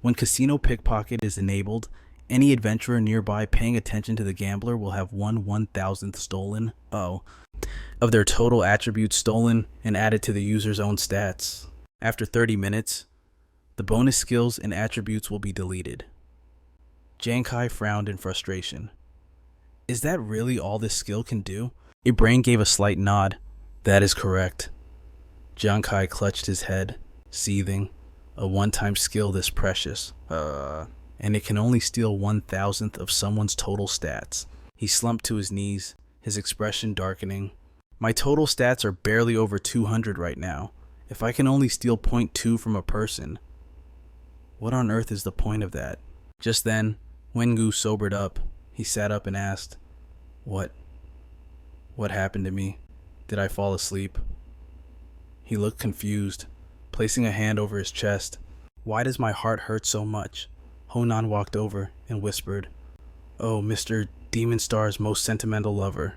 S1: When Casino Pickpocket is enabled, any adventurer nearby paying attention to the gambler will have 1/1000th stolen of their total attributes stolen and added to the user's own stats. After 30 minutes, the bonus skills and attributes will be deleted. Giang Khai frowned in frustration. Is that really all this skill can do? A brain gave a slight nod. That is correct. Giang Khai clutched his head, seething. A one-time skill this precious. And it can only steal 1/1000th of someone's total stats. He slumped to his knees, his expression darkening. My total stats are barely over 200 right now. If I can only steal 0.2 from a person, what on earth is the point of that? Just then, Nguyengugu sobered up. He sat up and asked, What happened to me? Did I fall asleep? He looked confused, placing a hand over his chest. Why does my heart hurt so much? Honan walked over and whispered, "Oh, Mr. Demon Star's most sentimental lover.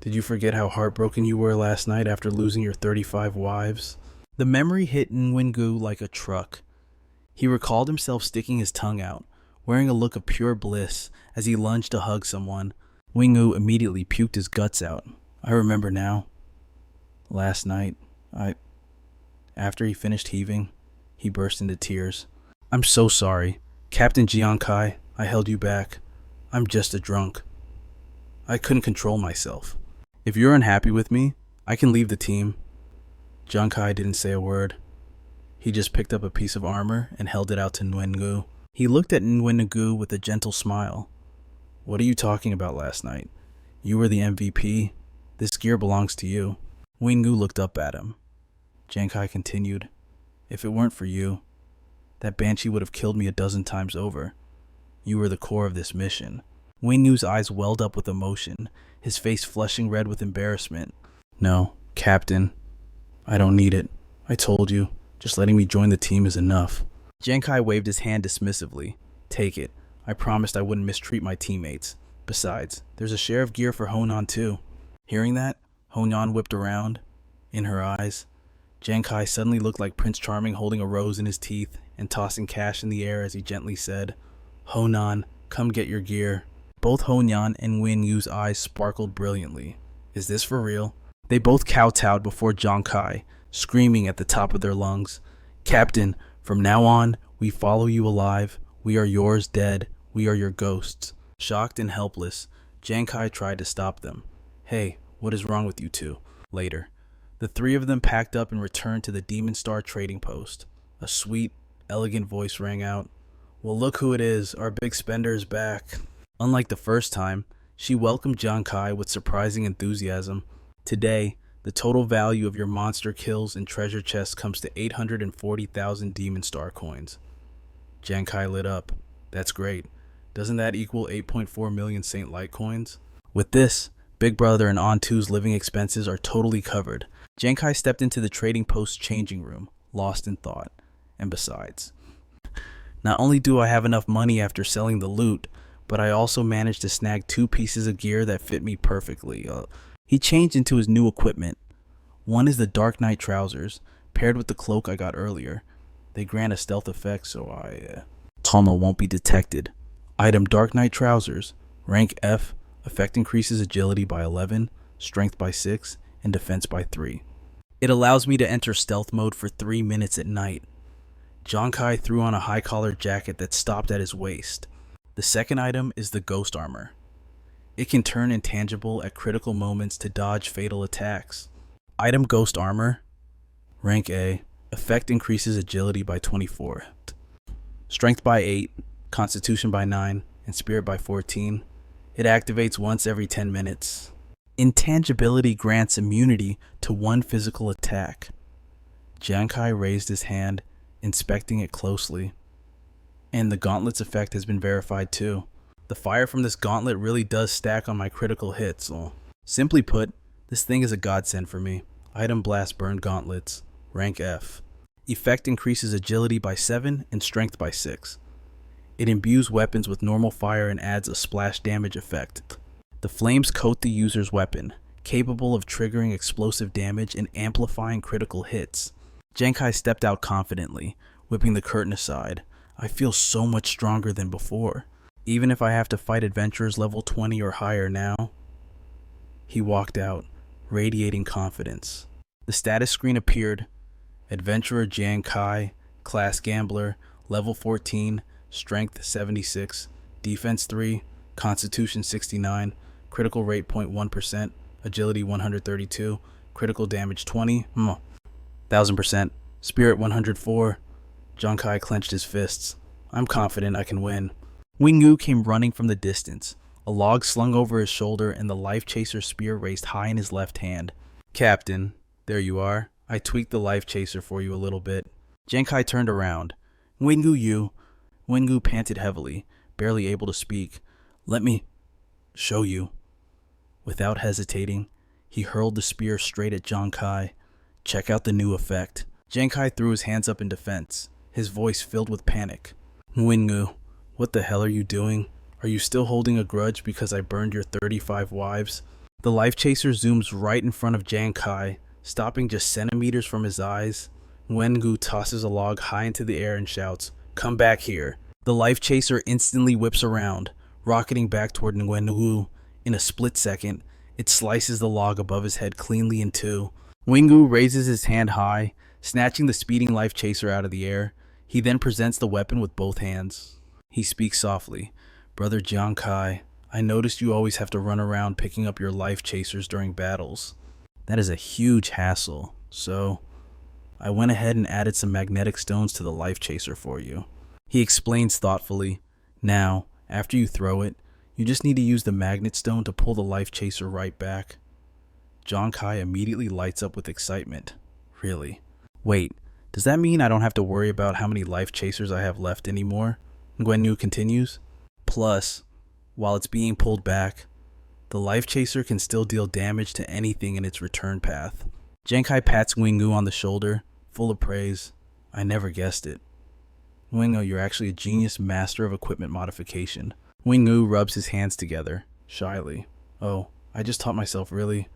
S1: Did you forget how heartbroken you were last night after losing your 35 wives?" The memory hit Nguyengu like a truck. He recalled himself sticking his tongue out, wearing a look of pure bliss as he lunged to hug someone. Nguyengu immediately puked his guts out. "I remember now. Last night, After he finished heaving, he burst into tears. "I'm so sorry. Captain Giang Khai, I held you back. I'm just a drunk. I couldn't control myself. If you're unhappy with me, I can leave the team." Giang Khai didn't say a word. He just picked up a piece of armor and held it out to Nguyengu. He looked at Nguyengu with a gentle smile. "What are you talking about last night? You were the MVP. This gear belongs to you." Nguyengu looked up at him. Giang Khai continued, "If it weren't for you, that banshee would have killed me a dozen times over. You were the core of this mission." Nguyengu's eyes welled up with emotion, his face flushing red with embarrassment. "No, Captain, I don't need it. I told you, just letting me join the team is enough." Giang Khai waved his hand dismissively. "Take it. I promised I wouldn't mistreat my teammates. Besides, there's a share of gear for Honan too." Hearing that, Honan whipped around. In her eyes, Giang Khai suddenly looked like Prince Charming holding a rose in his teeth and tossing cash in the air as he gently said, "Honan, come get your gear." Both Honan and Nguyengu's eyes sparkled brilliantly. Is this for real? They both kowtowed before Giang Khai, screaming at the top of their lungs, "Captain, from now on, we follow you alive. We are yours dead. We are your ghosts." Shocked and helpless, Giang Khai tried to stop them. "Hey, what is wrong with you two?" Later, the three of them packed up and returned to the Demon Star trading post. A sweet, elegant voice rang out. "Well, look who it is. Our big spender is back." Unlike the first time, she welcomed Giang Khai with surprising enthusiasm. "Today, the total value of your monster kills and treasure chests comes to 840,000 Demon Star coins." Giang Khai lit up. "That's great. Doesn't that equal 8.4 million Saint Light coins? With this, Big Brother and On2's living expenses are totally covered." Giang Khai stepped into the trading post's changing room, lost in thought. And besides, not only do I have enough money after selling the loot, but I also managed to snag 2 pieces of gear that fit me perfectly. He changed into his new equipment. One is the Dark Knight trousers, paired with the cloak I got earlier. They grant a stealth effect, so Tomo won't be detected. Item Dark Knight trousers, rank F, effect increases agility by 11, strength by 6, and defense by 3. It allows me to enter stealth mode for 3 minutes at night. Giang Khai threw on a high-collared jacket that stopped at his waist. The second item is the Ghost Armor. It can turn intangible at critical moments to dodge fatal attacks. Item Ghost Armor, rank A, effect increases agility by 24, strength by 8, constitution by 9, and spirit by 14. It activates once every 10 minutes. Intangibility grants immunity to 1 physical attack. Giang Khai raised his hand, inspecting it closely. And the gauntlet's effect has been verified too. The fire from this gauntlet really does stack on my critical hits. Simply put, this thing is a godsend for me. Item Blast Burn Gauntlets, rank F. Effect increases agility by 7 and strength by 6. It imbues weapons with normal fire and adds a splash damage effect. The flames coat the user's weapon, capable of triggering explosive damage and amplifying critical hits. Giang Khai stepped out confidently, whipping the curtain aside. I feel so much stronger than before, even if I have to fight adventurers level 20 or higher now. He walked out, radiating confidence. The status screen appeared. Adventurer Giang Khai, Class Gambler, Level 14, Strength 76, Defense 3, Constitution 69, Critical Rate 0.1%, Agility 132, Critical Damage 20, 1000%, Spirit 104. Giang Khai clenched his fists. I'm confident I can win. Nguyengu came running from the distance, a log slung over his shoulder and the Life Chaser spear raised high in his left hand. Captain, there you are. I tweaked the Life Chaser for you a little bit. Giang Khai turned around. Nguyengu panted heavily, barely able to speak. Let me show you. Without hesitating, he hurled the spear straight at Giang Khai. Check out the new effect. Giang Khai threw his hands up in defense, his voice filled with panic. Nguyen, what the hell are you doing? Are you still holding a grudge because I burned your 35 wives? The life chaser zooms right in front of Giang Khai, stopping just centimeters from his eyes. Nguyen tosses a log high into the air and shouts, "Come back here." The life chaser instantly whips around, rocketing back toward Nguyen. In a split second, it slices the log above his head cleanly in two. Nguyen raises his hand high, snatching the speeding life chaser out of the air. He then presents the weapon with both hands. He speaks softly. "Brother Giang Khai, I noticed you always have to run around picking up your life chasers during battles. That is a huge hassle, so I went ahead and added some magnetic stones to the life chaser for you." He explains thoughtfully. "Now, after you throw it, you just need to use the magnet stone to pull the life chaser right back." Giang Khai immediately lights up with excitement. "Really? Wait, does that mean I don't have to worry about how many life chasers I have left anymore?" Nguyen continues. "Plus, while it's being pulled back, the life chaser can still deal damage to anything in its return path." Giang Khai pats Nguyen on the shoulder, full of praise. "I never guessed it. Nguyen, you're actually a genius master of equipment modification." Nguyen rubs his hands together, shyly. "Oh, I just taught myself, really.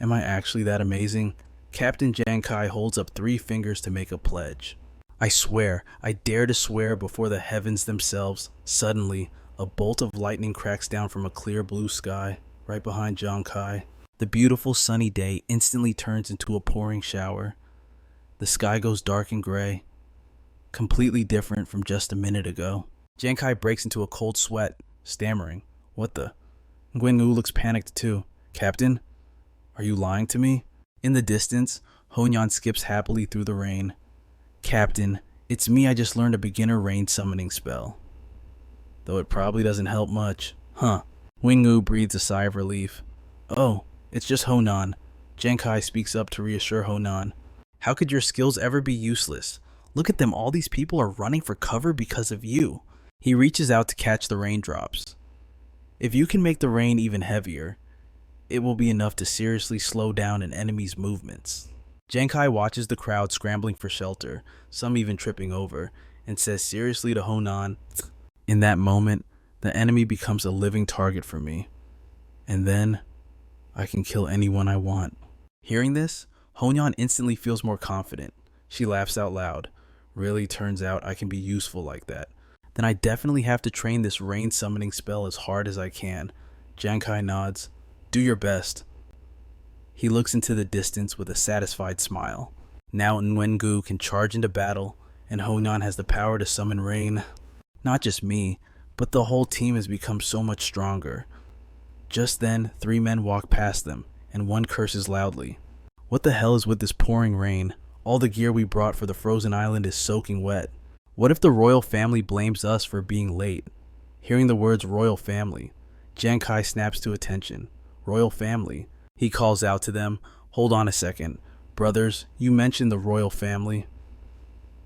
S1: Am I actually that amazing?" Captain Giang Khai holds up 3 fingers to make a pledge. "I swear, I dare to swear before the heavens themselves." Suddenly, a bolt of lightning cracks down from a clear blue sky, right behind Giang Khai. The beautiful sunny day instantly turns into a pouring shower. The sky goes dark and gray, completely different from just a minute ago. Giang Khai breaks into a cold sweat, stammering, "What the?" Nguyen looks panicked too. "Captain, are you lying to me?" In the distance, Honyan skips happily through the rain. "Captain, it's me. I just learned a beginner rain summoning spell. Though it probably doesn't help much." "Huh." Nguyen breathes a sigh of relief. "Oh, it's just Honan." Giang Khai speaks up to reassure Honan. "How could your skills ever be useless? Look at them, all these people are running for cover because of you." He reaches out to catch the raindrops. "If you can make the rain even heavier, it will be enough to seriously slow down an enemy's movements." Giang Khai watches the crowd scrambling for shelter, some even tripping over, and says seriously to Honan, "In that moment, the enemy becomes a living target for me. And then, I can kill anyone I want." Hearing this, Honyan instantly feels more confident. She laughs out loud. "Really, turns out I can be useful like that. Then I definitely have to train this rain summoning spell as hard as I can." Giang Khai nods. "Do your best." He looks into the distance with a satisfied smile. Now Nguyen can charge into battle, and Honan has the power to summon rain. Not just me, but the whole team has become so much stronger. Just then, 3 men walk past them, and one curses loudly. "What the hell is with this pouring rain? All the gear we brought for the frozen island is soaking wet. What if the royal family blames us for being late?" Hearing the words royal family, Giang Khai snaps to attention. "Royal family?" He calls out to them. "Hold on a second. Brothers, you mentioned the royal family.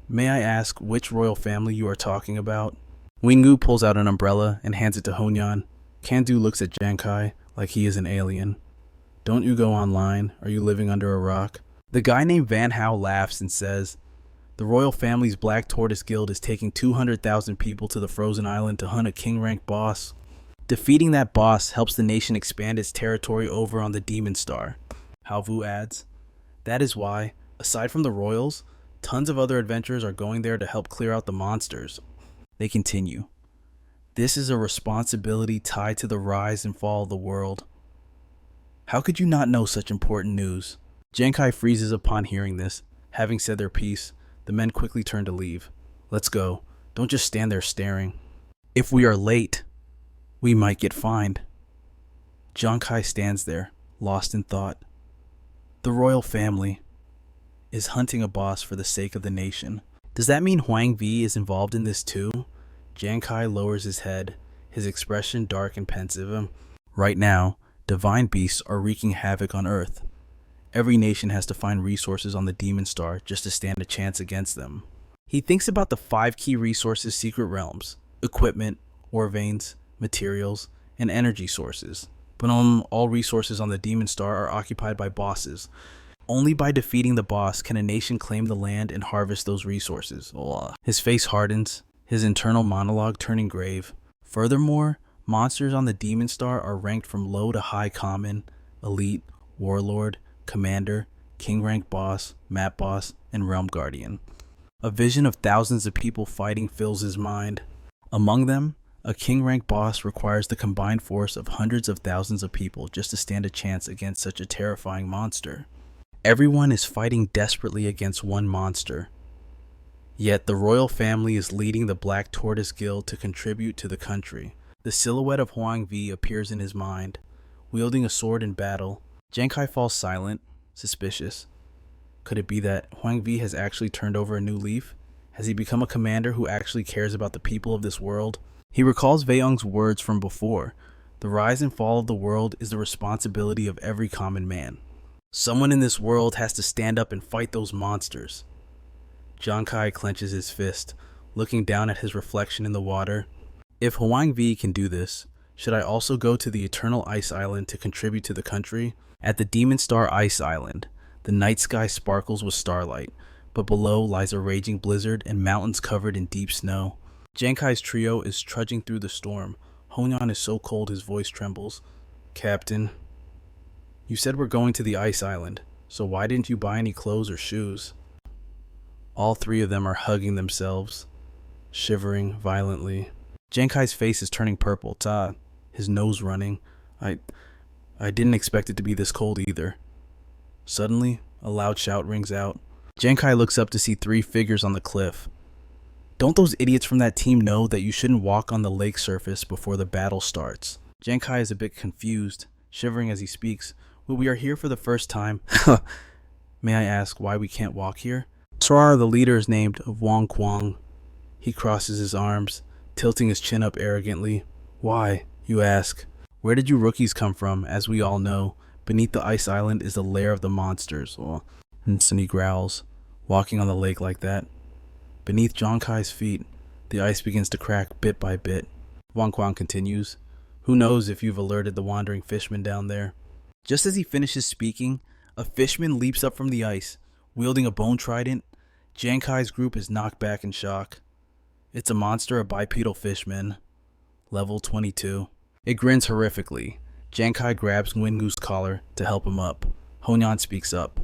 S1: May I ask which royal family you are talking about?" Wingu pulls out an umbrella and hands it to Honyan. Kandu looks at Giang Khai like he is an alien. "Don't you go online? Are you living under a rock?" The guy named Van Hao laughs and says, "The royal family's Black Tortoise Guild is taking 200,000 people to the frozen island to hunt a king-rank boss. Defeating that boss helps the nation expand its territory over on the Demon Star." Hao Vu adds, "That is why, aside from the royals, tons of other adventurers are going there to help clear out the monsters." They continue, "This is a responsibility tied to the rise and fall of the world. How could you not know such important news?" Giang Khai freezes upon hearing this. Having said their piece, the men quickly turn to leave. "Let's go. Don't just stand there staring. If we are late, we might get fined." Giang Khai stands there, lost in thought. The royal family is hunting a boss for the sake of the nation. Does that mean Huang Vi is involved in this too? Giang Khai lowers his head, his expression dark and pensive. "Right now, divine beasts are wreaking havoc on Earth. Every nation has to find resources on the Demon Star just to stand a chance against them." He thinks about the 5 key resources secret realms: equipment, ore veins, materials, and energy sources. But all resources on the Demon Star are occupied by bosses. Only by defeating the boss can a nation claim the land and harvest those resources. Ugh. His face hardens, his internal monologue turning grave. Furthermore, monsters on the Demon Star are ranked from low to high common, elite, warlord, commander, king rank boss, map boss, and realm guardian. A vision of thousands of people fighting fills his mind. Among them, a king rank boss requires the combined force of hundreds of thousands of people just to stand a chance against such a terrifying monster. Everyone is fighting desperately against one monster. Yet the royal family is leading the Black Tortoise Guild to contribute to the country. The silhouette of Hwang Vi appears in his mind, wielding a sword in battle. Giang Khai falls silent, suspicious. Could it be that Hwang Vi has actually turned over a new leaf? Has he become a commander who actually cares about the people of this world? He recalls Vaeung's words from before. The rise and fall of the world is the responsibility of every common man. Someone in this world has to stand up and fight those monsters. Giang Khai clenches his fist, looking down at his reflection in the water. If Hwang Vi can do this, should I also go to the Eternal Ice Island to contribute to the country? At the Demon Star Ice Island, the night sky sparkles with starlight, but below lies a raging blizzard and mountains covered in deep snow. Giang Khai's trio is trudging through the storm. Honyan is so cold his voice trembles. Captain, you said we're going to the ice island, so why didn't you buy any clothes or shoes? All three of them are hugging themselves, shivering violently. Giang Khai's face is turning purple, his nose running. I didn't expect it to be this cold either. Suddenly, a loud shout rings out. Giang Khai looks up to see three figures on the cliff. Don't those idiots from that team know that you shouldn't walk on the lake surface before the battle starts? Giang Khai is a bit confused, shivering as he speaks. Well, we are here for the first time. May I ask why we can't walk here? Trar, the leader, is named Wang Kwang. He crosses his arms, tilting his chin up arrogantly. Why, you ask? Where did you rookies come from? As we all know, beneath the ice island is the lair of the monsters. And Sunny growls, walking on the lake like that. Beneath Giang Khai's feet, the ice begins to crack bit by bit. Wang Kwang continues. Who knows if you've alerted the wandering fisherman down there? Just as he finishes speaking, a fisherman leaps up from the ice, wielding a bone trident. Giang Khai's group is knocked back in shock. It's a monster of bipedal fishmen. Level 22. It grins horrifically. Giang Khai grabs Nguyengu's collar to help him up. Honyan speaks up.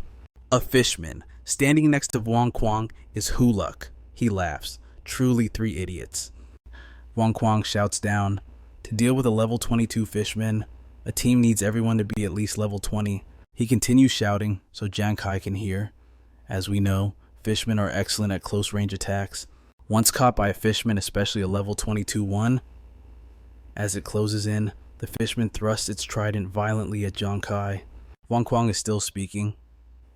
S1: A fishman, standing next to Wang Kwang, is Huluk. He laughs. Truly three idiots. Wang Kwang shouts down. To deal with a level 22 fishman, a team needs everyone to be at least level 20. He continues shouting so Giang Khai can hear. As we know, fishmen are excellent at close range attacks. Once caught by a fishman, especially a level 22 one, as it closes in, the fishman thrusts its trident violently at Giang Khai. Wang Kwang is still speaking.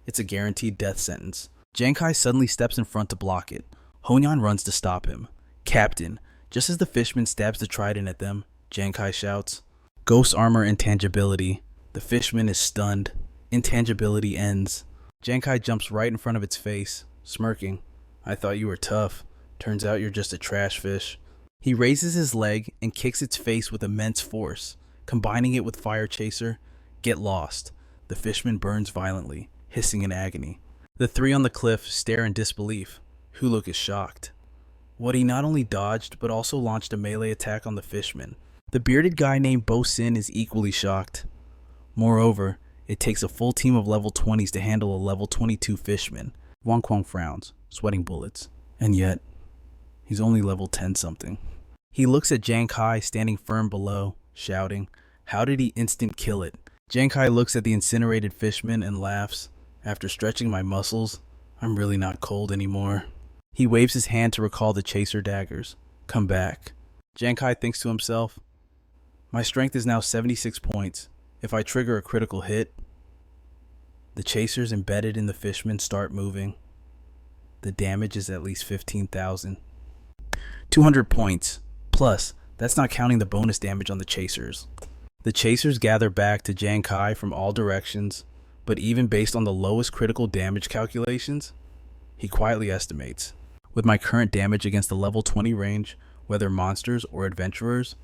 S1: It's a guaranteed death sentence. Giang Khai suddenly steps in front to block it. Honyan runs to stop him. Captain, just as the fishman stabs the trident at them, Giang Khai shouts. Ghost armor intangibility. The fishman is stunned. Intangibility ends. Giang Khai jumps right in front of its face, smirking. I thought you were tough. Turns out you're just a trash fish. He raises his leg and kicks its face with immense force, combining it with Fire Chaser. Get lost. The fishman burns violently, hissing in agony. The three on the cliff stare in disbelief. Huluk is shocked. What he not only dodged, but also launched a melee attack on the fishman. The bearded guy named Bo Sin is equally shocked. Moreover, it takes a full team of level 20s to handle a level 22 fishman. Wang Kwang frowns, sweating bullets. And yet, he's only level 10 something. He looks at Giang Khai standing firm below, shouting, how did he instant kill it? Giang Khai looks at the incinerated fishman and laughs. After stretching my muscles, I'm really not cold anymore. He waves his hand to recall the chaser daggers. Come back. Giang Khai thinks to himself, my strength is now 76 points. If I trigger a critical hit, the chasers embedded in the fishman start moving. The damage is at least 15,000. 200 points. Plus, that's not counting the bonus damage on the chasers. The chasers gather back to Giang Khai from all directions, but even based on the lowest critical damage calculations, he quietly estimates, with my current damage against the level 20 range, whether monsters or adventurers,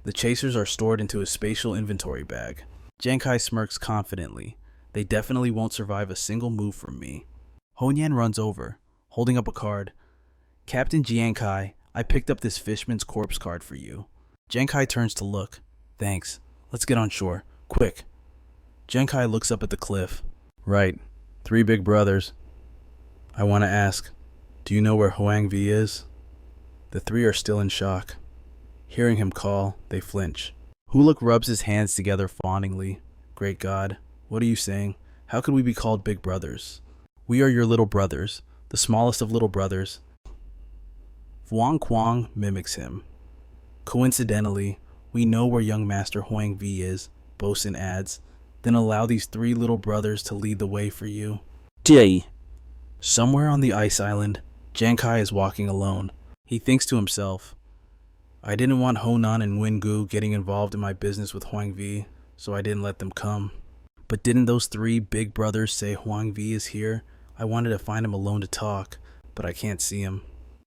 S1: the chasers are stored into a spatial inventory bag. Giang Khai smirks confidently. They definitely won't survive a single move from me. Honyan runs over, holding up a card. Captain Giang Khai, I picked up this fisherman's corpse card for you. Giang Khai turns to look. Thanks. Let's get on shore. Quick. Giang Khai looks up at the cliff. Right. 3 big brothers. I want to ask, do you know where Hoang Vi is? The 3 are still in shock. Hearing him call, they flinch. Huluk rubs his hands together fawningly. Great God, what are you saying? How could we be called big brothers? We are your little brothers, the smallest of little brothers. Vuong Quang mimics him. Coincidentally, we know where young master Hoang Vi is, Bosun adds. Then allow these 3 little brothers to lead the way for you.
S2: J.
S1: Somewhere on the ice island, Giang Khai is walking alone. He thinks to himself, I didn't want Honan and Wingu getting involved in my business with Hoang Vi, so I didn't let them come. But didn't those 3 big brothers say Hoang Vi is here? I wanted to find him alone to talk, but I can't see him.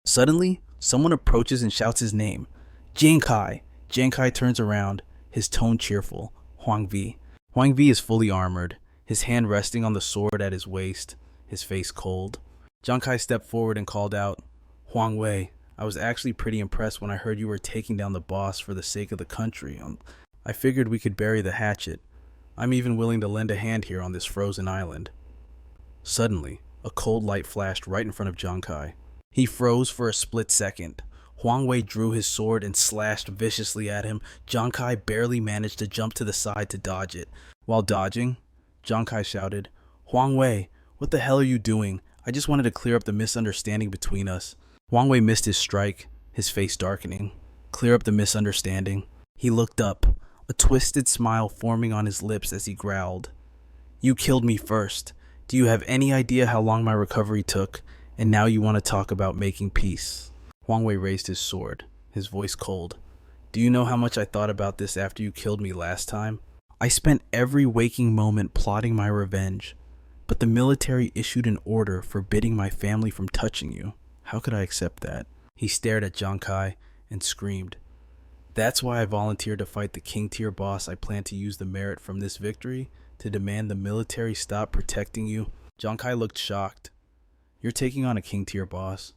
S1: Suddenly, someone approaches and shouts his name. Giang Khai! Giang Khai turns around, his tone cheerful. Hoang Vi. Hoang Vi is fully armored, his hand resting on the sword at his waist, his face cold. Giang Khai stepped forward and called out, Huang Wei, I was actually pretty impressed when I heard you were taking down the boss for the sake of the country. I figured we could bury the hatchet. I'm even willing to lend a hand here on this frozen island. Suddenly, a cold light flashed right in front of Giang Khai. He froze for a split second. Huang Wei drew his sword and slashed viciously at him. Giang Khai barely managed to jump to the side to dodge it. While dodging, Giang Khai shouted, Huang Wei, what the hell are you doing? I just wanted to clear up the misunderstanding between us. Huang Wei missed his strike, his face darkening. Clear up the misunderstanding. He looked up, a twisted smile forming on his lips as he growled. You killed me first. Do you have any idea how long my recovery took? And now you want to talk about making peace. Huang Wei raised his sword, his voice cold. Do you know how much I thought about this after you killed me last time? I spent every waking moment plotting my revenge, but the military issued an order forbidding my family from touching you. How could I accept that? He stared at Giang Khai and screamed. That's why I volunteered to fight the king tier boss. I plan to use the merit from this victory to demand the military stop protecting you. Giang Khai looked shocked. You're taking on a king tier boss?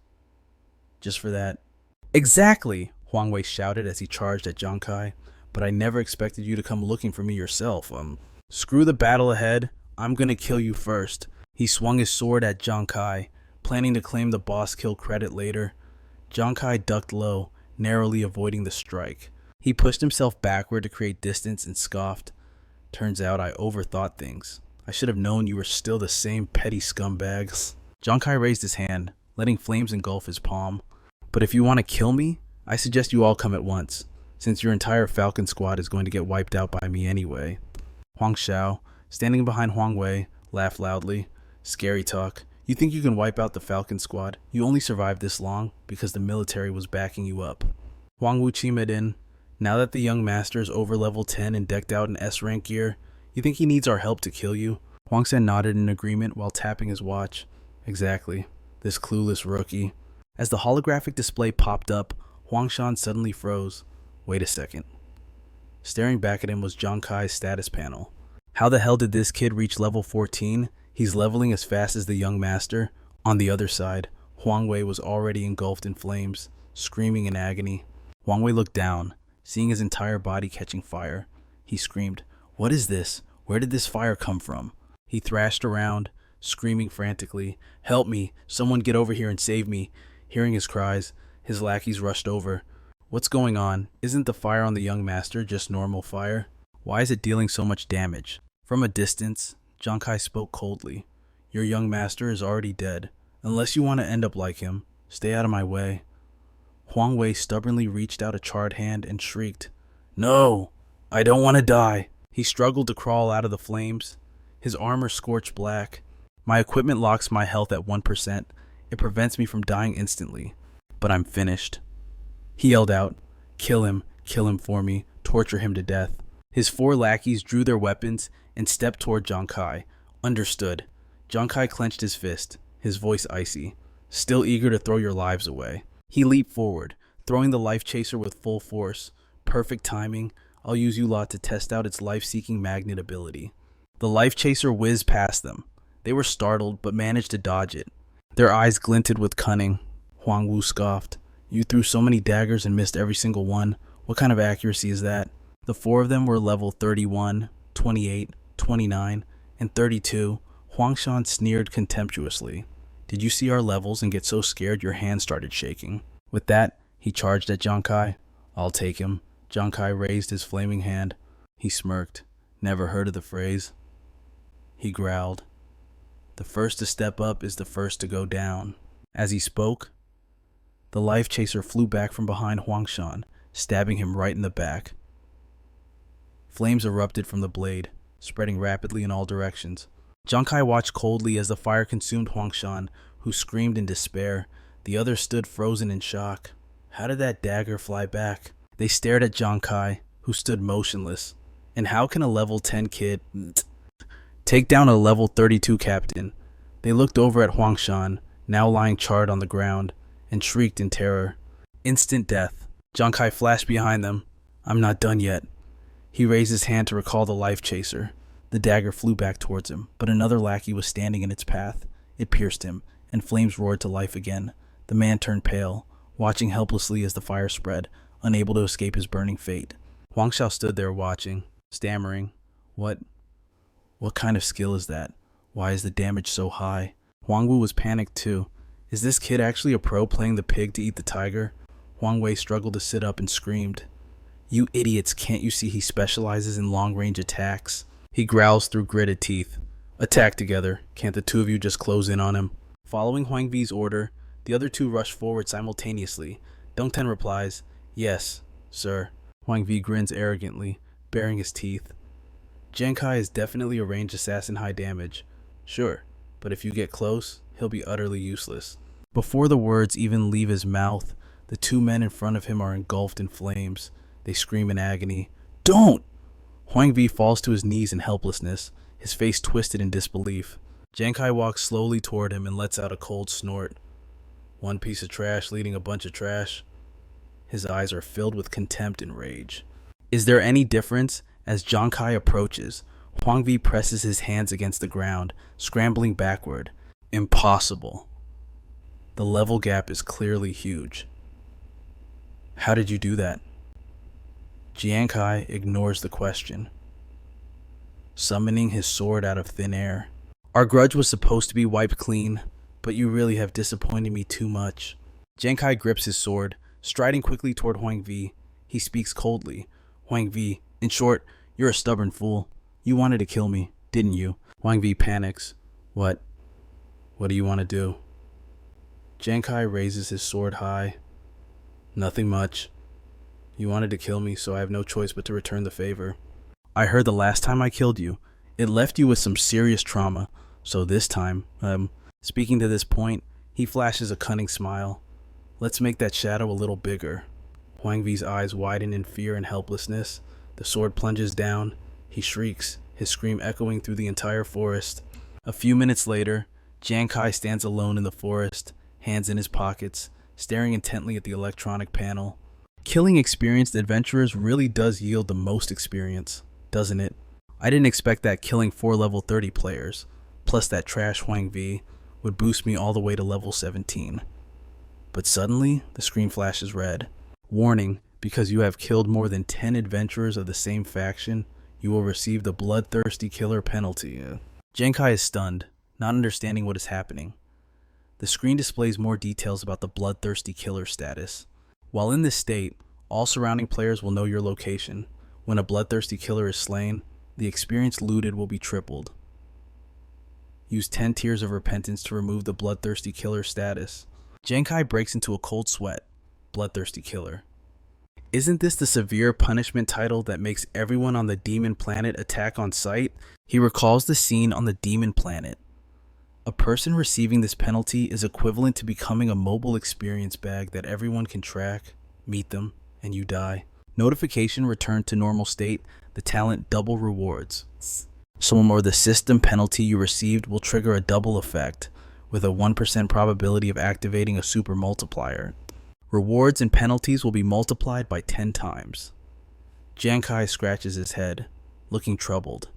S1: Just for that? Exactly, Huang Wei shouted as he charged at Giang Khai. But I never expected you to come looking for me yourself. Screw the battle ahead. I'm gonna kill you first. He swung his sword at Giang Khai, planning to claim the boss kill credit later. Giang Khai ducked low, narrowly avoiding the strike. He pushed himself backward to create distance and scoffed. Turns out I overthought things. I should have known you were still the same petty scumbags. Giang Khai raised his hand, letting flames engulf his palm. But if you want to kill me, I suggest you all come at once, since your entire Falcon squad is going to get wiped out by me anyway. Huang Xiao, standing behind Huang Wei, laughed loudly. Scary talk. You think you can wipe out the Falcon squad? You only survived this long because the military was backing you up. Huang Wu chimed in. Now that the young master is over level 10 and decked out in S-rank gear, you think he needs our help to kill you? Huang Sen nodded in agreement while tapping his watch. Exactly. This clueless rookie. As the holographic display popped up, Huang Shan suddenly froze. Wait a second. Staring back at him was Giang Khai's status panel. How the hell did this kid reach level 14? He's leveling as fast as the young master. On the other side, Huang Wei was already engulfed in flames, screaming in agony. Huang Wei looked down, seeing his entire body catching fire. He screamed, What is this? Where did this fire come from? He thrashed around, screaming frantically, Help me! Someone get over here and save me! Hearing his cries, his lackeys rushed over. What's going on? Isn't the fire on the young master just normal fire? Why is it dealing so much damage? From a distance, Giang Khai spoke coldly. Your young master is already dead. Unless you want to end up like him, stay out of my way. Huang Wei stubbornly reached out a charred hand and shrieked, No! I don't want to die! He struggled to crawl out of the flames. His armor scorched black. My equipment locks my health at 1%. It prevents me from dying instantly. But I'm finished. He yelled out, kill him for me, torture him to death. His 4 lackeys drew their weapons and stepped toward Giang Khai. Understood. Giang Khai clenched his fist, his voice icy, still eager to throw your lives away. He leaped forward, throwing the life chaser with full force. Perfect timing. I'll use you lot to test out its life-seeking magnet ability. The life chaser whizzed past them. They were startled, but managed to dodge it. Their eyes glinted with cunning. Huang Wu scoffed. You threw so many daggers and missed every single one. What kind of accuracy is that? The four of them were level 31, 28, 29, and 32. Huang Shan sneered contemptuously. Did you see our levels and get so scared your hand started shaking? With that, he charged at Giang Khai. I'll take him. Giang Khai raised his flaming hand. He smirked. Never heard of the phrase? He growled. The first to step up is the first to go down. As he spoke, the life chaser flew back from behind Huang Shan, stabbing him right in the back. Flames erupted from the blade, spreading rapidly in all directions. Giang Khai watched coldly as the fire consumed Huang Shan, who screamed in despair. The others stood frozen in shock. How did that dagger fly back? They stared at Giang Khai, who stood motionless. And how can a level 10 kid take down a level 32 captain? They looked over at Huang Shan, now lying charred on the ground, and shrieked in terror. Instant death. Giang Khai flashed behind them. I'm not done yet. He raised his hand to recall the life chaser. The dagger flew back towards him, but another lackey was standing in its path. It pierced him, and flames roared to life again. The man turned pale, watching helplessly as the fire spread, unable to escape his burning fate. Huang Xiao stood there watching, stammering. What kind of skill is that? Why is the damage so high? Huang Wu was panicked too. Is this kid actually a pro playing the pig to eat the tiger? Huang Wei struggled to sit up and screamed. You idiots, can't you see he specializes in long-range attacks? He growls through gritted teeth. Attack together. Can't the two of you just close in on him? Following Huang Vi's order, the other two rushed forward simultaneously. Dong Ten replies, Yes, sir. Huang Vi grins arrogantly, baring his teeth. Giang Khai is definitely a ranged assassin high damage. Sure, but if you get close, he'll be utterly useless. Before the words even leave his mouth, the two men in front of him are engulfed in flames. They scream in agony. Don't! Huang Vi falls to his knees in helplessness, his face twisted in disbelief. Giang Khai walks slowly toward him and lets out a cold snort. One piece of trash leading a bunch of trash. His eyes are filled with contempt and rage. Is there any difference? As Giang Khai approaches, Huang Vi presses his hands against the ground, scrambling backward. Impossible. The level gap is clearly huge. How did you do that? Giang Khai ignores the question, summoning his sword out of thin air. Our grudge was supposed to be wiped clean, but you really have disappointed me too much. Giang Khai grips his sword, striding quickly toward Huang Vi. He speaks coldly. Huang Vi, in short, you're a stubborn fool. You wanted to kill me, didn't you? Huang Vi panics. What do you want to do? Giang Khai raises his sword high. Nothing much. You wanted to kill me, so I have no choice but to return the favor. I heard the last time I killed you, it left you with some serious trauma. So this time, speaking to this point, he flashes a cunning smile. Let's make that shadow a little bigger. Huang Vi's eyes widen in fear and helplessness. The sword plunges down. He shrieks, his scream echoing through the entire forest. A few minutes later, Giang Khai stands alone in the forest, hands in his pockets, staring intently at the electronic panel. Killing experienced adventurers really does yield the most experience, doesn't it? I didn't expect that killing 4 level 30 players, plus that trash Huang Vi, would boost me all the way to level 17. But suddenly, the screen flashes red. Warning, because you have killed more than 10 adventurers of the same faction, you will receive the bloodthirsty killer penalty. Giang Khai is stunned, not understanding what is happening. The screen displays more details about the bloodthirsty killer status. While in this state, all surrounding players will know your location. When a bloodthirsty killer is slain, the experience looted will be tripled. Use 10 tears of repentance to remove the bloodthirsty killer status. Giang Khai breaks into a cold sweat. Bloodthirsty killer. Isn't this the severe punishment title that makes everyone on the demon planet attack on sight? He recalls the scene on the demon planet. A person receiving this penalty is equivalent to becoming a mobile experience bag that everyone can track, meet them, and you die. Notification returned to normal state, the talent double rewards. Or the system penalty you received will trigger a double effect, with a 1% probability of activating a super multiplier. Rewards and penalties will be multiplied by 10 times. Giang Khai scratches his head, looking troubled.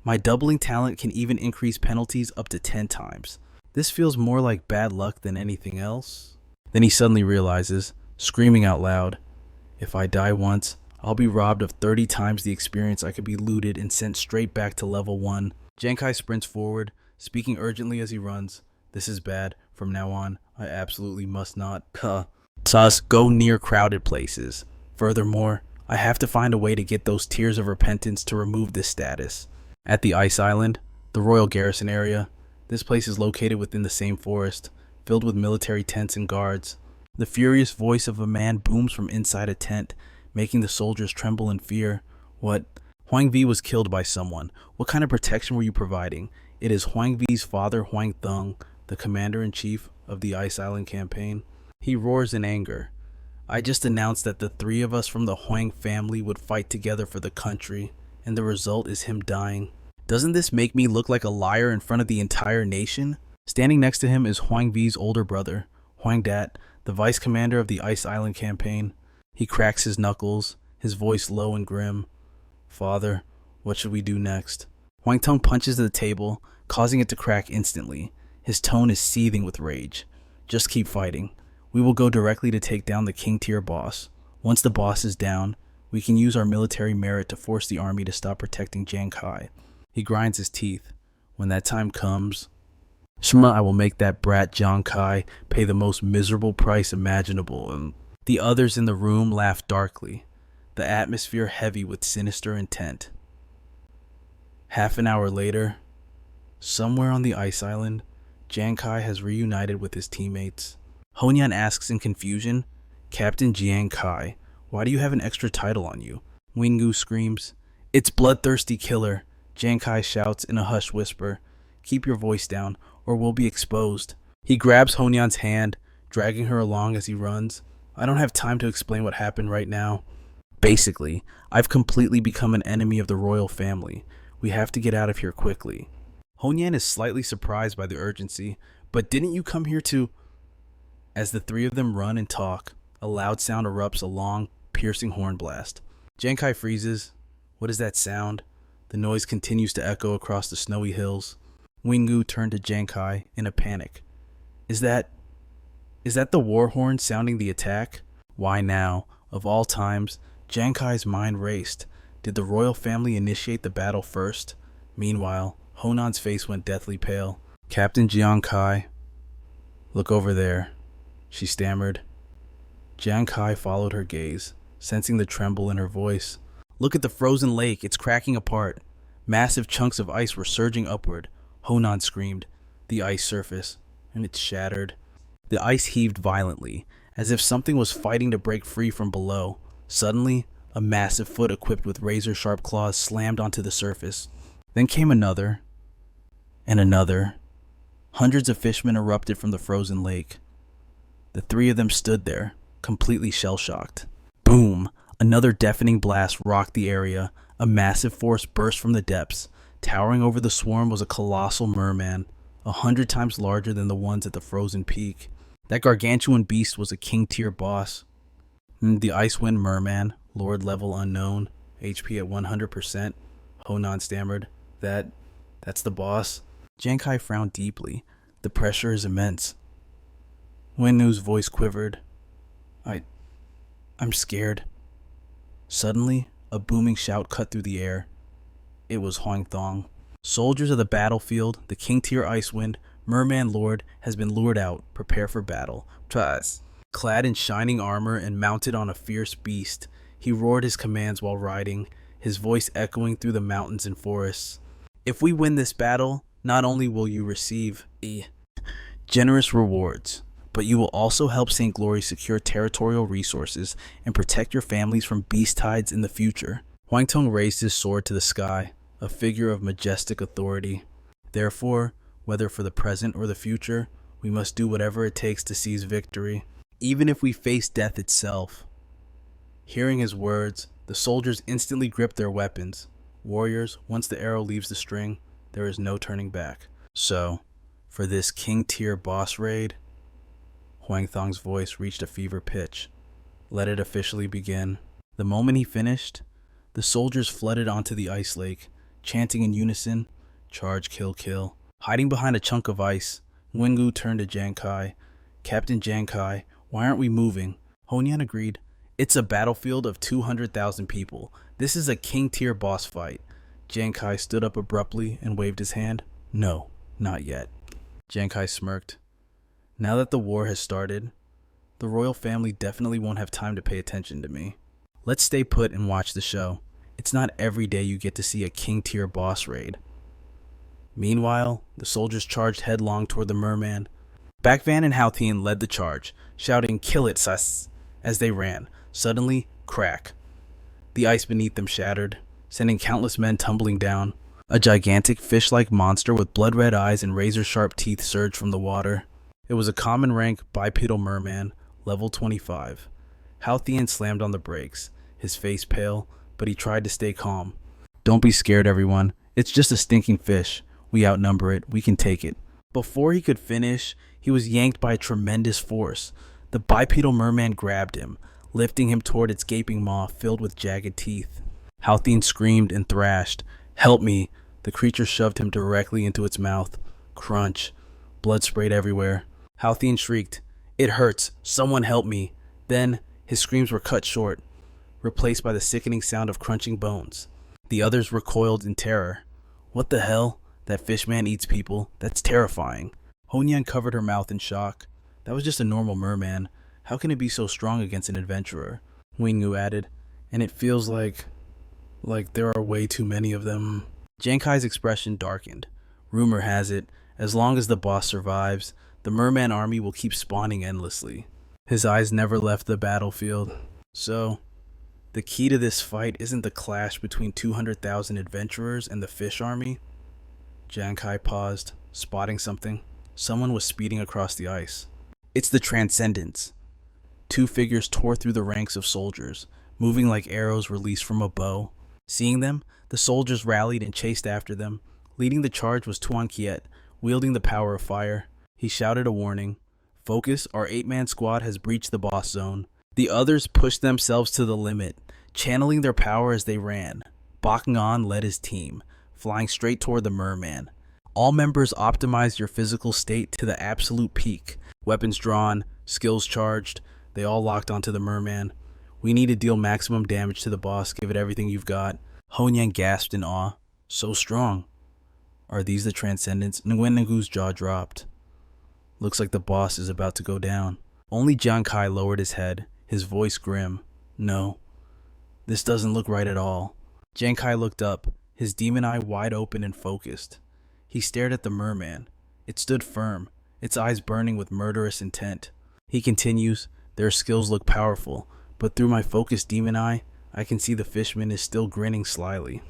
S1: My doubling talent can even increase penalties up to 10 times. This feels more like bad luck than anything else. Then he suddenly realizes, screaming out loud, if I die once, I'll be robbed of 30 times the experience. I could be looted and sent straight back to level 1. Giang Khai sprints forward, speaking urgently as he runs. This is bad. From now on, I absolutely must not, go near crowded places. Furthermore, I have to find a way to get those tears of repentance to remove this status. At the Ice Island, the royal garrison area, this place is located within the same forest, filled with military tents and guards. The furious voice of a man booms from inside a tent, making the soldiers tremble in fear. What? Huang Vi was killed by someone. What kind of protection were you providing? It is Huang Vi's father, Huang Thung, the commander-in-chief of the Ice Island campaign. He roars in anger. I just announced that the 3 of us from the Huang family would fight together for the country, and the result is him dying. Doesn't this make me look like a liar in front of the entire nation? Standing next to him is Huang Vi's older brother, Huang Dat, the vice commander of the Ice Island campaign. He cracks his knuckles, his voice low and grim. Father, what should we do next? Huang Tung punches the table, causing it to crack instantly. His tone is seething with rage. Just keep fighting. We will go directly to take down the king tier boss. Once the boss is down, we can use our military merit to force the army to stop protecting Giang Khai. He grinds his teeth. When that time comes, I will make that brat Giang Khai pay the most miserable price imaginable. The others in the room laugh darkly, the atmosphere heavy with sinister intent. Half an hour later, somewhere on the Ice Island, Giang Khai has reunited with his teammates. Honyan asks in confusion, Captain Giang Khai, why do you have an extra title on you? Wingu screams, it's bloodthirsty killer. Giang Khai shouts in a hushed whisper, keep your voice down or we'll be exposed. He grabs Honyan's hand, dragging her along as he runs. I don't have time to explain what happened right now. Basically, I've completely become an enemy of the royal family. We have to get out of here quickly. Honyan is slightly surprised by the urgency, but didn't you come here to... As the 3 of them run and talk, a loud sound erupts, a long, piercing horn blast. Giang Khai freezes. What is that sound? The noise continues to echo across the snowy hills. Wingu turned to Giang Khai in a panic. Is that the war horn sounding the attack? Why now? Of all times, Giang Khai's mind raced. Did the royal family initiate the battle first? Meanwhile, Honan's face went deathly pale. Captain Giang Khai, look over there, she stammered. Giang Khai followed her gaze, sensing the tremble in her voice. Look at the frozen lake, it's cracking apart. Massive chunks of ice were surging upward. Honan screamed. The ice surface, and it shattered. The ice heaved violently, as if something was fighting to break free from below. Suddenly, a massive foot equipped with razor-sharp claws slammed onto the surface. Then came another, and another. Hundreds of fishmen erupted from the frozen lake. The 3 of them stood there, completely shell-shocked. Boom! Another deafening blast rocked the area. A massive force burst from the depths. Towering over the swarm was a colossal merman, 100 times larger than the ones at the frozen peak. That gargantuan beast was a king-tier boss. The Icewind Merman, Lord level unknown, HP at 100%. Honan stammered. That's the boss? Giang Khai frowned deeply. The pressure is immense. Winnu's voice quivered. I'm scared. Suddenly, a booming shout cut through the air. It was Huang Thong. Soldiers of the battlefield, the king-tier Icewind, Merman Lord has been lured out. Prepare for battle. Trust. Clad in shining armor and mounted on a fierce beast, he roared his commands while riding, his voice echoing through the mountains and forests. If we win this battle, not only will you receive generous rewards, but you will also help St. Glory secure territorial resources and protect your families from beast tides in the future. Huang Tong raised his sword to the sky, a figure of majestic authority. Therefore, whether for the present or the future, we must do whatever it takes to seize victory, even if we face death itself. Hearing his words, the soldiers instantly gripped their weapons. Warriors, once the arrow leaves the string, there is no turning back. So, for this king-tier boss raid, Huang Thong's voice reached a fever pitch. Let it officially begin. The moment he finished, the soldiers flooded onto the ice lake, chanting in unison, charge, kill, kill. Hiding behind a chunk of ice, Wengu turned to Giang Khai. Captain Giang Khai, why aren't we moving? Honyan agreed. It's a battlefield of 200,000 people. This is a king-tier boss fight. Giang Khai stood up abruptly and waved his hand. No, not yet. Giang Khai smirked. Now that the war has started, the royal family definitely won't have time to pay attention to me. Let's stay put and watch the show. It's not every day you get to see a king-tier boss raid. Meanwhile, the soldiers charged headlong toward the merman. Bakvan and Halthian led the charge, shouting, "Kill it, sus!" as they ran. Suddenly, crack. The ice beneath them shattered, sending countless men tumbling down. A gigantic fish-like monster with blood-red eyes and razor-sharp teeth surged from the water. It was a common rank bipedal merman, level 25. Halthian slammed on the brakes, his face pale, but he tried to stay calm. Don't be scared, everyone. It's just a stinking fish. We outnumber it. We can take it. Before he could finish, he was yanked by a tremendous force. The bipedal merman grabbed him, lifting him toward its gaping maw filled with jagged teeth. Halthian screamed and thrashed. Help me! The creature shoved him directly into its mouth. Crunch. Blood sprayed everywhere. Halthian shrieked, "It hurts! Someone help me!" Then, his screams were cut short, replaced by the sickening sound of crunching bones. The others recoiled in terror. What the hell? That fishman eats people. That's terrifying. Honyan covered her mouth in shock. That was just a normal merman. How can it be so strong against an adventurer? Wengu added, and it feels like there are way too many of them. Giang Khai's expression darkened. Rumor has it, as long as the boss survives, the merman army will keep spawning endlessly. His eyes never left the battlefield. So, the key to this fight isn't the clash between 200,000 adventurers and the fish army? Giang Khai paused, spotting something. Someone was speeding across the ice. It's the Transcendents. Two figures tore through the ranks of soldiers, moving like arrows released from a bow. Seeing them, the soldiers rallied and chased after them. Leading the charge was Tuan Kiet, wielding the power of fire. He shouted a warning. Focus, our 8-man squad has breached the boss zone. The others pushed themselves to the limit, channeling their power as they ran. Bakugan led his team, flying straight toward the merman. All members optimized your physical state to the absolute peak. Weapons drawn, skills charged, they all locked onto the merman. We need to deal maximum damage to the boss, give it everything you've got. Honyan gasped in awe. So strong. Are these the Transcendents? Nguyengu's jaw dropped. Looks like the boss is about to go down. Only Giang Khai lowered his head, his voice grim. No, this doesn't look right at all. Giang Khai looked up, his demon eye wide open and focused. He stared at the merman. It stood firm, its eyes burning with murderous intent. He continues, their skills look powerful, but through my focused demon eye, I can see the fishman is still grinning slyly.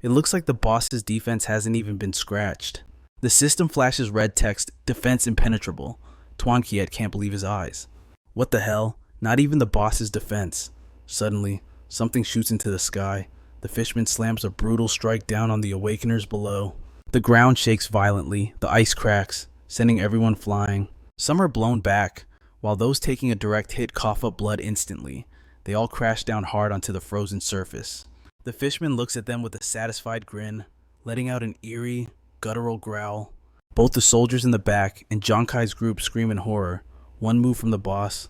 S1: It looks like the boss's defense hasn't even been scratched. The system flashes red text, defense impenetrable. Tuan Kiet can't believe his eyes. What the hell? Not even the boss's defense. Suddenly, something shoots into the sky. The fishman slams a brutal strike down on the awakeners below. The ground shakes violently, the ice cracks, sending everyone flying. Some are blown back, while those taking a direct hit cough up blood instantly. They all crash down hard onto the frozen surface. The fishman looks at them with a satisfied grin, letting out an eerie, guttural growl. Both the soldiers in the back and Giang Khai's group scream in horror. One move from the boss,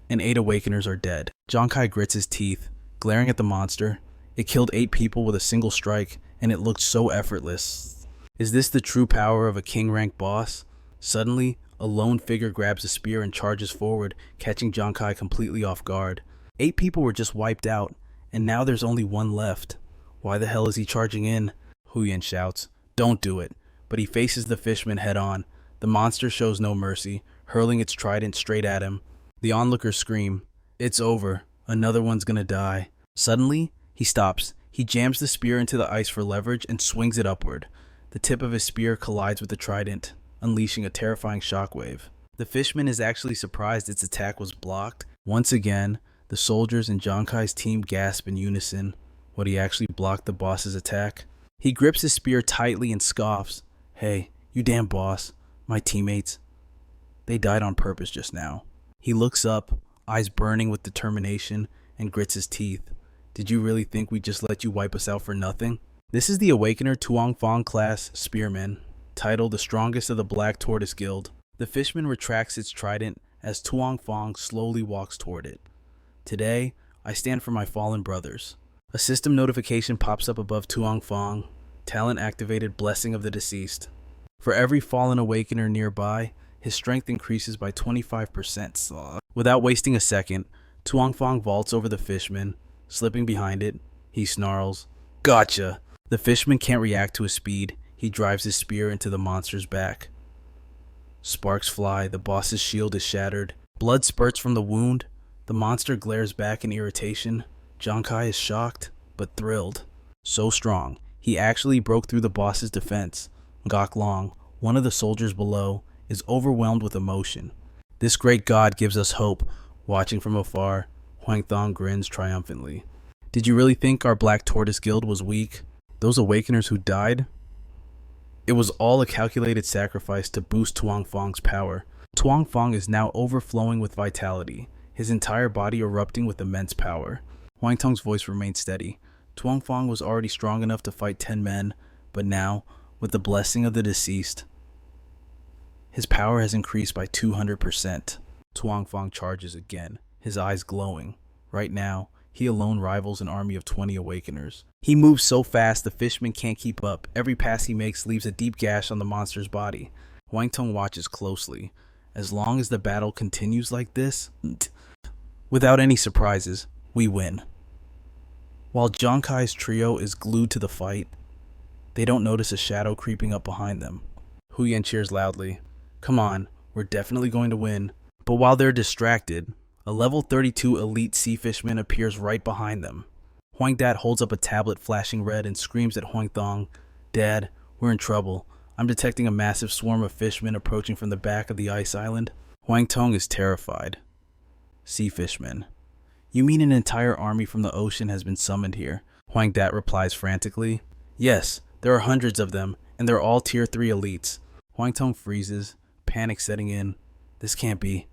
S1: and 8 awakeners are dead. Giang Khai grits his teeth, glaring at the monster. It killed 8 people with a single strike, and it looked so effortless. Is this the true power of a king-rank boss? Suddenly, a lone figure grabs a spear and charges forward, catching Giang Khai completely off guard. 8 people were just wiped out, and now there's only 1 left. Why the hell is he charging in? Huyen shouts, "Don't do it." But he faces the fishman head-on. The monster shows no mercy, hurling its trident straight at him. The onlookers scream, "It's over. Another one's gonna die." Suddenly, he stops. He jams the spear into the ice for leverage and swings it upward. The tip of his spear collides with the trident, unleashing a terrifying shockwave. The fishman is actually surprised its attack was blocked. Once again, the soldiers and Giang Khai's team gasp in unison. Would he actually block the boss's attack? He grips his spear tightly and scoffs. "Hey, you damn boss. My teammates. They died on purpose just now." He looks up, eyes burning with determination, and grits his teeth. "Did you really think we'd just let you wipe us out for nothing?" This is the Awakener Tuong Fong class spearman, titled the strongest of the Black Tortoise Guild. The fishman retracts its trident as Tuong Fong slowly walks toward it. Today, I stand for my fallen brothers. A system notification pops up above Tuong Fong. Talent activated, blessing of the deceased. For every fallen awakener nearby, his strength increases by 25%. Without wasting a second, Tuong Fong vaults over the fishman. Slipping behind it, he snarls, "Gotcha!" The fishman can't react to his speed. He drives his spear into the monster's back. Sparks fly, the boss's shield is shattered. Blood spurts from the wound. The monster glares back in irritation. Giang Khai is shocked, but thrilled. So strong, he actually broke through the boss's defense. Gok Long, one of the soldiers below, is overwhelmed with emotion. This great god gives us hope. Watching from afar, Huang Thong grins triumphantly. Did you really think our Black Tortoise Guild was weak? Those awakeners who died? It was all a calculated sacrifice to boost Tuong Fong's power. Tuong Fong is now overflowing with vitality, his entire body erupting with immense power. Huang Tong's voice remained steady. Tuong Fong was already strong enough to fight 10 men, but now, with the blessing of the deceased, his power has increased by 200%. Tuong Fong charges again, his eyes glowing. Right now, he alone rivals an army of 20 awakeners. He moves so fast the fishman can't keep up. Every pass he makes leaves a deep gash on the monster's body. Huang Tong watches closely. As long as the battle continues like this, without any surprises, we win. While Giang Khai's trio is glued to the fight, they don't notice a shadow creeping up behind them. Hu Yan cheers loudly. Come on, we're definitely going to win. But while they're distracted, a level 32 elite sea fishman appears right behind them. Huang Dat holds up a tablet flashing red and screams at Huang Thong, "Dad, we're in trouble. I'm detecting a massive swarm of fishmen approaching from the back of the ice island." Huang Tong is terrified. Sea fishmen. You mean an entire army from the ocean has been summoned here? Huang Dat replies frantically. Yes, there are hundreds of them, and they're all tier 3 elites. Huang Tong freezes, panic setting in. This can't be.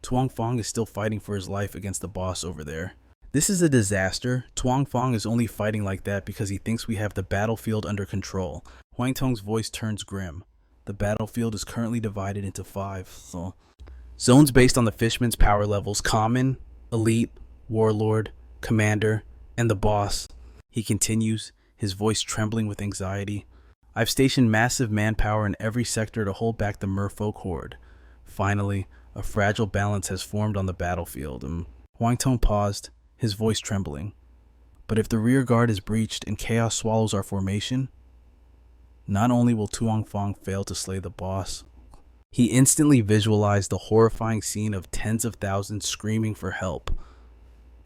S1: Tuong Fong is still fighting for his life against the boss over there. This is a disaster. Tuong Fong is only fighting like that because he thinks we have the battlefield under control. Huang Tong's voice turns grim. The battlefield is currently divided into 5 zones based on the fishman's power levels: common, elite, warlord, commander, and the boss. He continues, his voice trembling with anxiety. I've stationed massive manpower in every sector to hold back the merfolk horde. Finally, a fragile balance has formed on the battlefield. Huang Tong paused, his voice trembling. But if the rear guard is breached and chaos swallows our formation, not only will Tuong Fong fail to slay the boss, he instantly visualized the horrifying scene of tens of thousands screaming for help.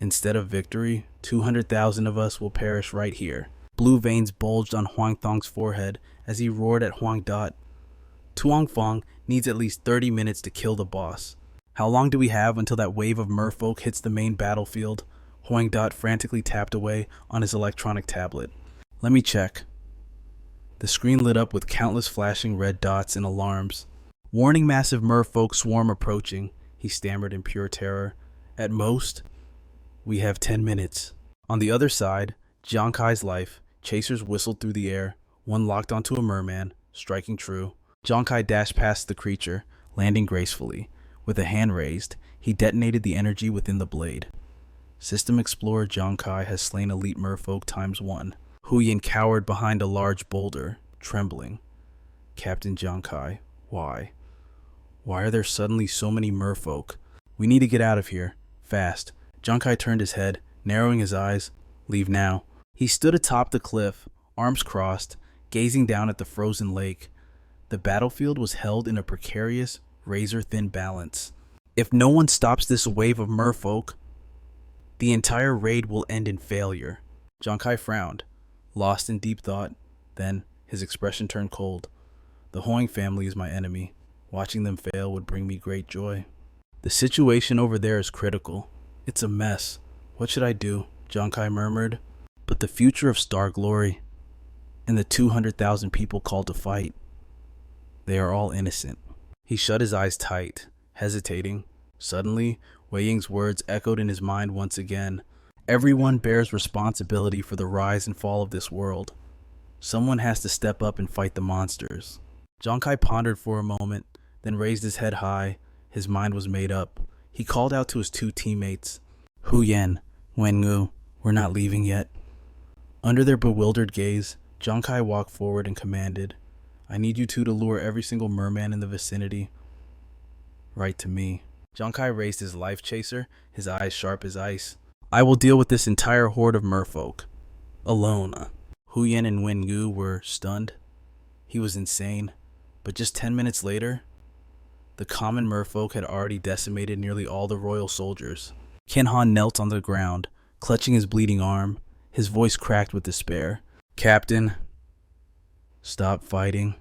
S1: Instead of victory, 200,000 of us will perish right here. Blue veins bulged on Huang Thong's forehead as he roared at Huang Dat. Tuong Fong needs at least 30 minutes to kill the boss. How long do we have until that wave of merfolk hits the main battlefield? Huang Dat frantically tapped away on his electronic tablet. Let me check. The screen lit up with countless flashing red dots and alarms. Warning, massive merfolk swarm approaching, he stammered in pure terror. At most, we have 10 minutes. On the other side, Giang Khai's life, chasers whistled through the air, one locked onto a merman, striking true. Giang Khai dashed past the creature, landing gracefully. With a hand raised, he detonated the energy within the blade. System Explorer Giang Khai has slain elite merfolk ×1. Hu Yin cowered behind a large boulder, trembling. Captain Giang Khai, why? Why are there suddenly so many merfolk? We need to get out of here, fast. Giang Khai turned his head, narrowing his eyes. Leave now. He stood atop the cliff, arms crossed, gazing down at the frozen lake. The battlefield was held in a precarious, razor-thin balance. If no one stops this wave of merfolk, the entire raid will end in failure. Giang Khai frowned, lost in deep thought. Then, his expression turned cold. The Hoang family is my enemy. Watching them fail would bring me great joy. The situation over there is critical. It's a mess. What should I do? Giang Khai murmured. But the future of Star Glory, and the 200,000 people called to fight, they are all innocent. He shut his eyes tight, hesitating. Suddenly, Wei Ying's words echoed in his mind once again. Everyone bears responsibility for the rise and fall of this world. Someone has to step up and fight the monsters. Giang Khai pondered for a moment, then raised his head high. His mind was made up. He called out to his two teammates. Hu Yan, Wengu, we're not leaving yet. Under their bewildered gaze, Giang Khai walked forward and commanded, I need you two to lure every single merman in the vicinity right to me. Giang Khai raised his life chaser, his eyes sharp as ice. I will deal with this entire horde of merfolk. Alone. Hu Yan and Wengu were stunned. He was insane. But just 10 minutes later, the common merfolk had already decimated nearly all the royal soldiers. Ken Han knelt on the ground, clutching his bleeding arm, his voice cracked with despair. Captain, stop fighting.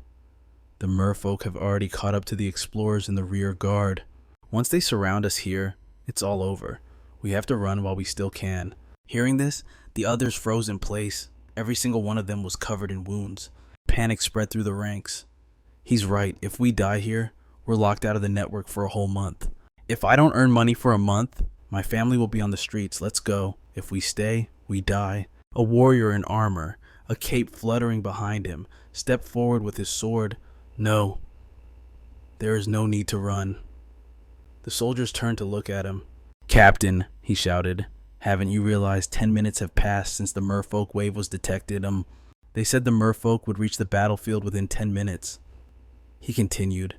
S1: The merfolk have already caught up to the explorers in the rear guard. Once they surround us here, it's all over. We have to run while we still can. Hearing this, the others froze in place. Every single one of them was covered in wounds. Panic spread through the ranks. He's right. If we die here, we're locked out of the network for a whole month. If I don't earn money for a month, my family will be on the streets. Let's go. If we stay, we die. A warrior in armor, a cape fluttering behind him, stepped forward with his sword. No. There is no need to run. The soldiers turned to look at him. Captain, he shouted, haven't you realized 10 minutes have passed since the merfolk wave was detected? They said the merfolk would reach the battlefield within 10 minutes. He continued,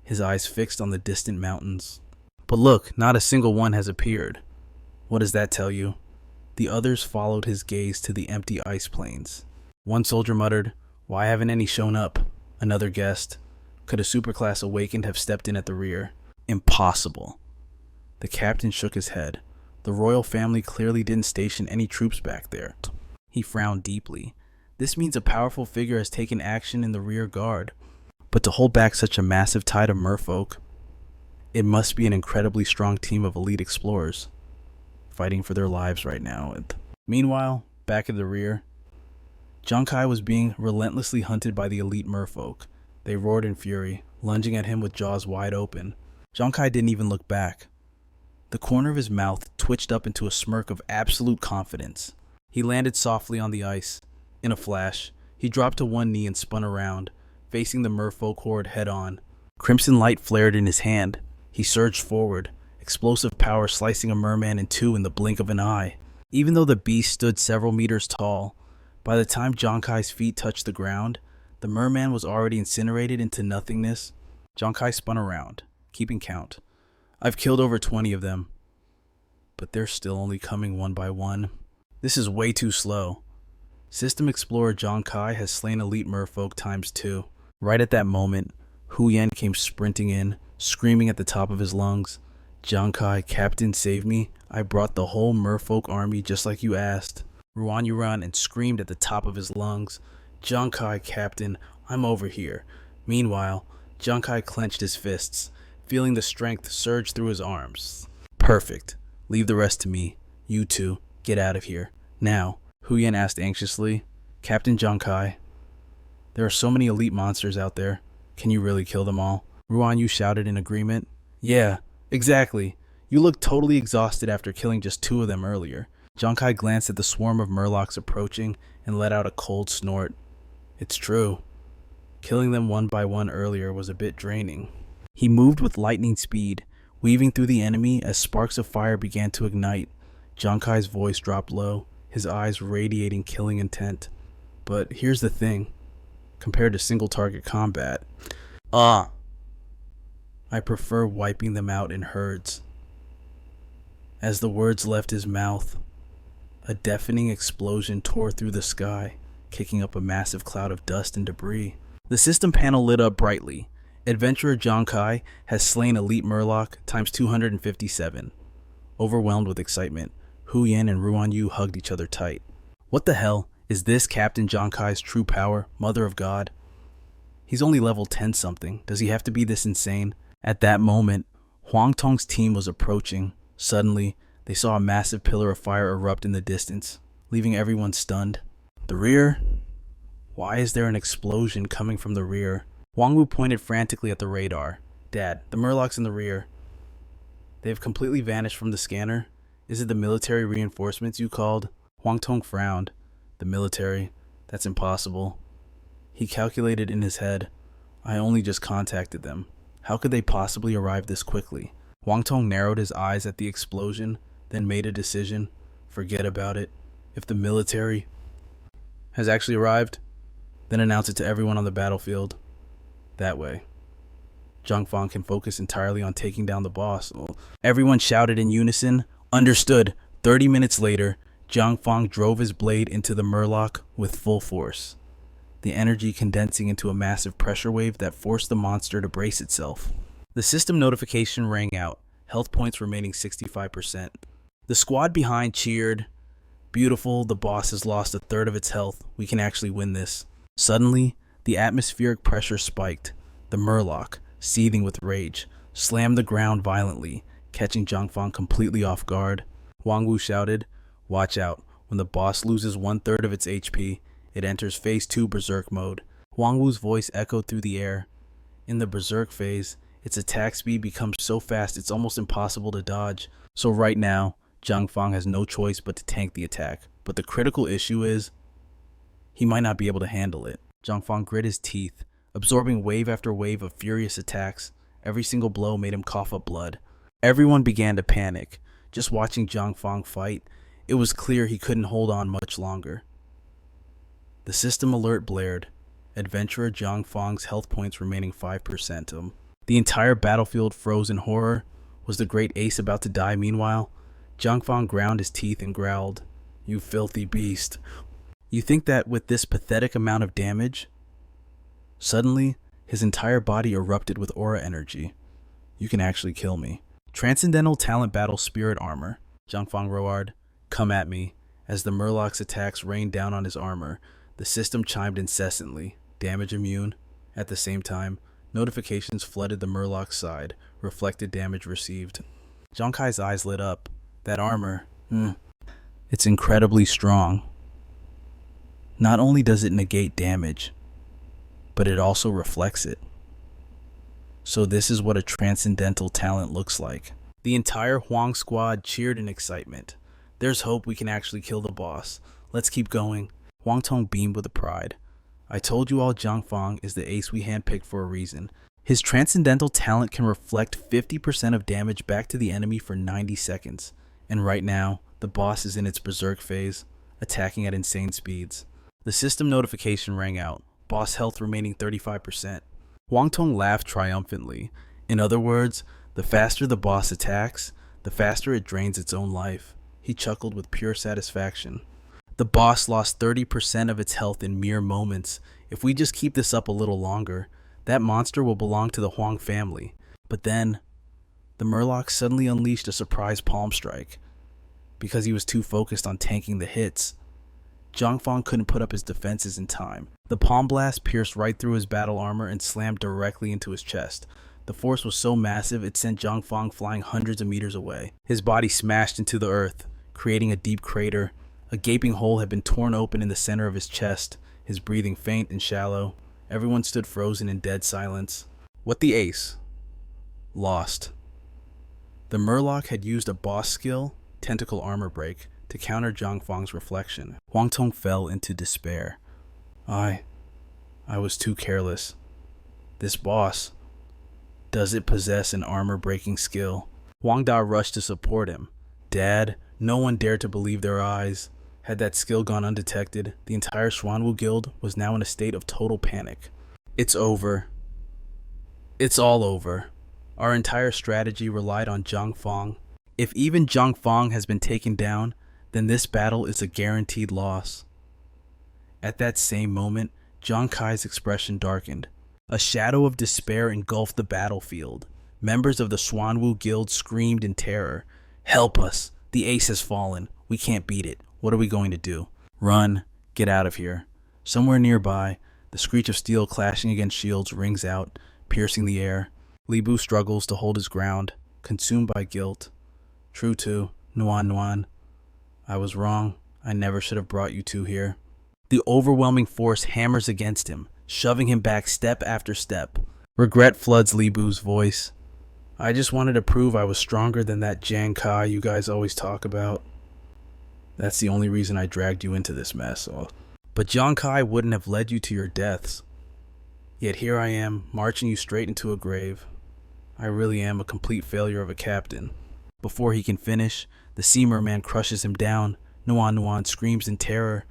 S1: his eyes fixed on the distant mountains. But look, not a single one has appeared. What does that tell you? The others followed his gaze to the empty ice plains. One soldier muttered, why haven't any shown up? Another guessed, could a superclass awakened have stepped in at the rear? Impossible. The captain shook his head. The royal family clearly didn't station any troops back there. He frowned deeply. This means a powerful figure has taken action in the rear guard. But to hold back such a massive tide of merfolk, it must be an incredibly strong team of elite explorers, fighting for their lives right now. Meanwhile, back at the rear, Giang Khai was being relentlessly hunted by the elite merfolk. They roared in fury, lunging at him with jaws wide open. Giang Khai didn't even look back. The corner of his mouth twitched up into a smirk of absolute confidence. He landed softly on the ice. In a flash, he dropped to one knee and spun around, facing the merfolk horde head-on. Crimson light flared in his hand. He surged forward, explosive power slicing a merman in two in the blink of an eye. Even though the beast stood several meters tall, by the time Giang Khai's feet touched the ground, the merman was already incinerated into nothingness. Giang Khai spun around, keeping count. I've killed over 20 of them, but they're still only coming one by one. This is way too slow. System Explorer Giang Khai has slain elite merfolk times 2. Right at that moment, Hu Yan came sprinting in, screaming at the top of his lungs. Giang Khai, Captain, save me. I brought the whole merfolk army just like you asked. Ruan ran and screamed at the top of his lungs. Giang Khai, Captain, I'm over here. Meanwhile, Giang Khai clenched his fists, feeling the strength surge through his arms. Perfect. Leave the rest to me. You two, get out of here. Now, Hu Yan asked anxiously, Captain Giang Khai, there are so many elite monsters out there. Can you really kill them all? Ruan Yu shouted in agreement. Yeah, exactly. You look totally exhausted after killing just 2 of them earlier. Giang Khai glanced at the swarm of murlocs approaching and let out a cold snort. It's true. Killing them one by one earlier was a bit draining. He moved with lightning speed, weaving through the enemy as sparks of fire began to ignite. Giang Khai's voice dropped low, his eyes radiating killing intent. But here's the thing. Compared to single target combat, I prefer wiping them out in herds. As the words left his mouth, a deafening explosion tore through the sky, kicking up a massive cloud of dust and debris. The system panel lit up brightly. Adventurer Giang Khai has slain elite murloc times 257. Overwhelmed with excitement, Hu Yan and Ruan Yu hugged each other tight. What the hell? Is this Captain Giang Khai's true power, Mother of God? He's only level 10 something. Does he have to be this insane? At that moment, Huang Tong's team was approaching. Suddenly, they saw a massive pillar of fire erupt in the distance, leaving everyone stunned. The rear? Why is there an explosion coming from the rear? Wang Wu pointed frantically at the radar. Dad, the murlocs in the rear. They have completely vanished from the scanner. Is it the military reinforcements you called? Huang Tong frowned. The military? That's impossible. He calculated in his head. I only just contacted them. How could they possibly arrive this quickly? Wang Tong narrowed his eyes at the explosion, then made a decision. Forget about it. If the military has actually arrived, then announce it to everyone on the battlefield. That way, Zhang Fang can focus entirely on taking down the boss. Everyone shouted in unison, understood. 30 minutes later, Zhang Fang drove his blade into the murloc with full force, the energy condensing into a massive pressure wave that forced the monster to brace itself. The system notification rang out, health points remaining 65%. The squad behind cheered, beautiful, the boss has lost a third of its health, we can actually win this. Suddenly, the atmospheric pressure spiked. The murloc, seething with rage, slammed the ground violently, catching Zhang Fang completely off guard. Wang Wu shouted, watch out, when the boss loses 1/3 of its HP, it enters phase 2 berserk mode. Wang Wu's voice echoed through the air. In the berserk phase, its attack speed becomes so fast it's almost impossible to dodge. So right now, Zhang Fang has no choice but to tank the attack. But the critical issue is, he might not be able to handle it. Zhang Fang grit his teeth, absorbing wave after wave of furious attacks. Every single blow made him cough up blood. Everyone began to panic. Just watching Zhang Fang fight, it was clear he couldn't hold on much longer. The system alert blared. Adventurer Zhang Fang's health points remaining 5%. The entire battlefield froze in horror. Was the great ace about to die meanwhile? Zhang Fang ground his teeth and growled, "You filthy beast. You think that with this pathetic amount of damage?" Suddenly, his entire body erupted with aura energy. "You can actually kill me." Transcendental Talent Battle Spirit Armor. Zhang Fang roared, "Come at me." As the Murloc's attacks rained down on his armor, the system chimed incessantly. Damage immune. At the same time, notifications flooded the Murloc's side, reflected damage received. Giang Khai's eyes lit up. That armor, it's incredibly strong. Not only does it negate damage, but it also reflects it. So this is what a transcendental talent looks like. The entire Huang squad cheered in excitement. There's hope we can actually kill the boss. Let's keep going. Wang Tong beamed with pride. I told you all Zhang Fang is the ace we handpicked for a reason. His transcendental talent can reflect 50% of damage back to the enemy for 90 seconds. And right now, the boss is in its berserk phase, attacking at insane speeds. The system notification rang out. Boss health remaining 35%. Wang Tong laughed triumphantly. In other words, the faster the boss attacks, the faster it drains its own life. He chuckled with pure satisfaction. The boss lost 30% of its health in mere moments. If we just keep this up a little longer, that monster will belong to the Huang family. But then, the Murloc suddenly unleashed a surprise palm strike. Because he was too focused on tanking the hits, Zhang Fang couldn't put up his defenses in time. The palm blast pierced right through his battle armor and slammed directly into his chest. The force was so massive it sent Zhang Fang flying hundreds of meters away. His body smashed into the earth, creating a deep crater. A gaping hole had been torn open in the center of his chest, his breathing faint and shallow. Everyone stood frozen in dead silence. What the ace? Lost. The Murloc had used a boss skill, Tentacle Armor Break, to counter Zhang Fang's reflection. Wang Tong fell into despair. I was too careless. This boss, does it possess an armor-breaking skill? Wang Da rushed to support him. Dad, no one dared to believe their eyes. Had that skill gone undetected, the entire Xuanwu Guild was now in a state of total panic. It's over. It's all over. Our entire strategy relied on Zhang Fang. If even Zhang Fang has been taken down, then this battle is a guaranteed loss. At that same moment, Giang Khai's expression darkened. A shadow of despair engulfed the battlefield. Members of the Xuanwu Guild screamed in terror. Help us! The ace has fallen. We can't beat it. What are we going to do? Run. Get out of here. Somewhere nearby, the screech of steel clashing against shields rings out, piercing the air. Li Bu struggles to hold his ground, consumed by guilt. True too, Nuan Nuan. I was wrong. I never should have brought you two here. The overwhelming force hammers against him, shoving him back step after step. Regret floods Li Bu's voice. I just wanted to prove I was stronger than that Giang Khai you guys always talk about. That's the only reason I dragged you into this mess. But Jiang Khai wouldn't have led you to your deaths. Yet here I am, marching you straight into a grave. I really am a complete failure of a captain. Before he can finish, the sea merman crushes him down. Nuan Nuan screams in terror.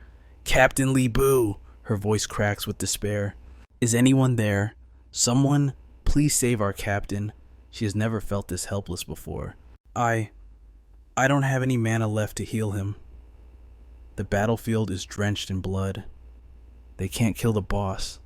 S1: Captain Li Bu! Her voice cracks with despair. Is anyone there? Someone, please save our captain. She has never felt this helpless before. I don't have any mana left to heal him. The battlefield is drenched in blood. They can't kill the boss,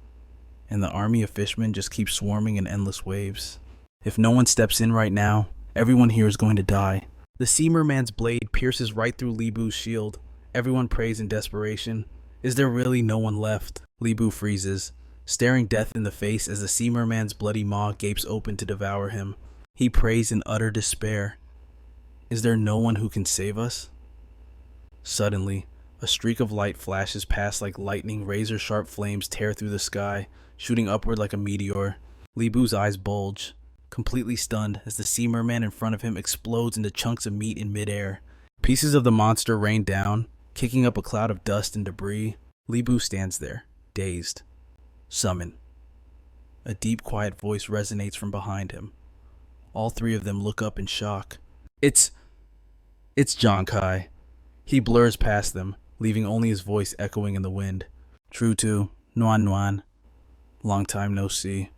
S1: and the army of fishmen just keeps swarming in endless waves. If no one steps in right now, everyone here is going to die. The sea merman's blade pierces right through Li Bu's shield. Everyone prays in desperation. Is there really no one left? Li Bu freezes, staring death in the face as the sea merman's bloody maw gapes open to devour him. He prays in utter despair. Is there no one who can save us? Suddenly, a streak of light flashes past like lightning. Razor-sharp flames tear through the sky, shooting upward like a meteor. Li Bu's eyes bulge, completely stunned as the sea merman in front of him explodes into chunks of meat in midair. Pieces of the monster rain down, kicking up a cloud of dust and debris. Li Bu stands there, dazed. Summon. A deep, quiet voice resonates from behind him. All three of them look up in shock. It's Giang Khai. He blurs past them, leaving only his voice echoing in the wind. True to Nuan Nuan. Long time no see.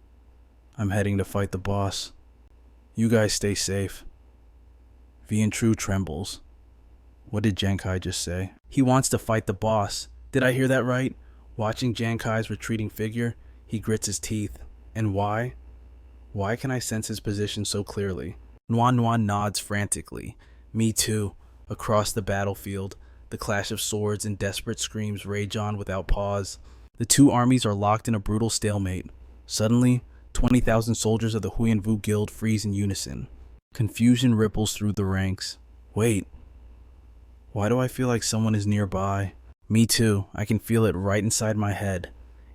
S1: I'm heading to fight the boss. You guys stay safe. Vian True trembles. What did Giang Khai just say? He wants to fight the boss. Did I hear that right? Watching Giang Khai's retreating figure, he grits his teeth. And why? Why can I sense his position so clearly? Nuan Nuan nods frantically. Me too. Across the battlefield, the clash of swords and desperate screams rage on without pause. The two armies are locked in a brutal stalemate. Suddenly, 20,000 soldiers of the Huyan Vu Guild freeze in unison. Confusion ripples through the ranks. Wait. Why do I feel like someone is nearby? Me too. I can feel it right inside my head.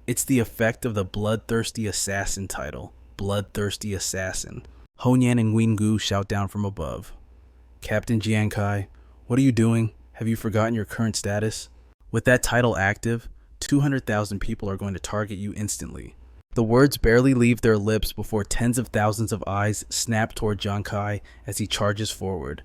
S1: It's the effect of the Bloodthirsty Assassin title. Bloodthirsty Assassin. Honyan and Nguyen shout down from above. Captain Giang Khai, what are you doing? Have you forgotten your current status? With that title active, 200,000 people are going to target you instantly. The words barely leave their lips before tens of thousands of eyes snap toward Giang Khai as he charges forward.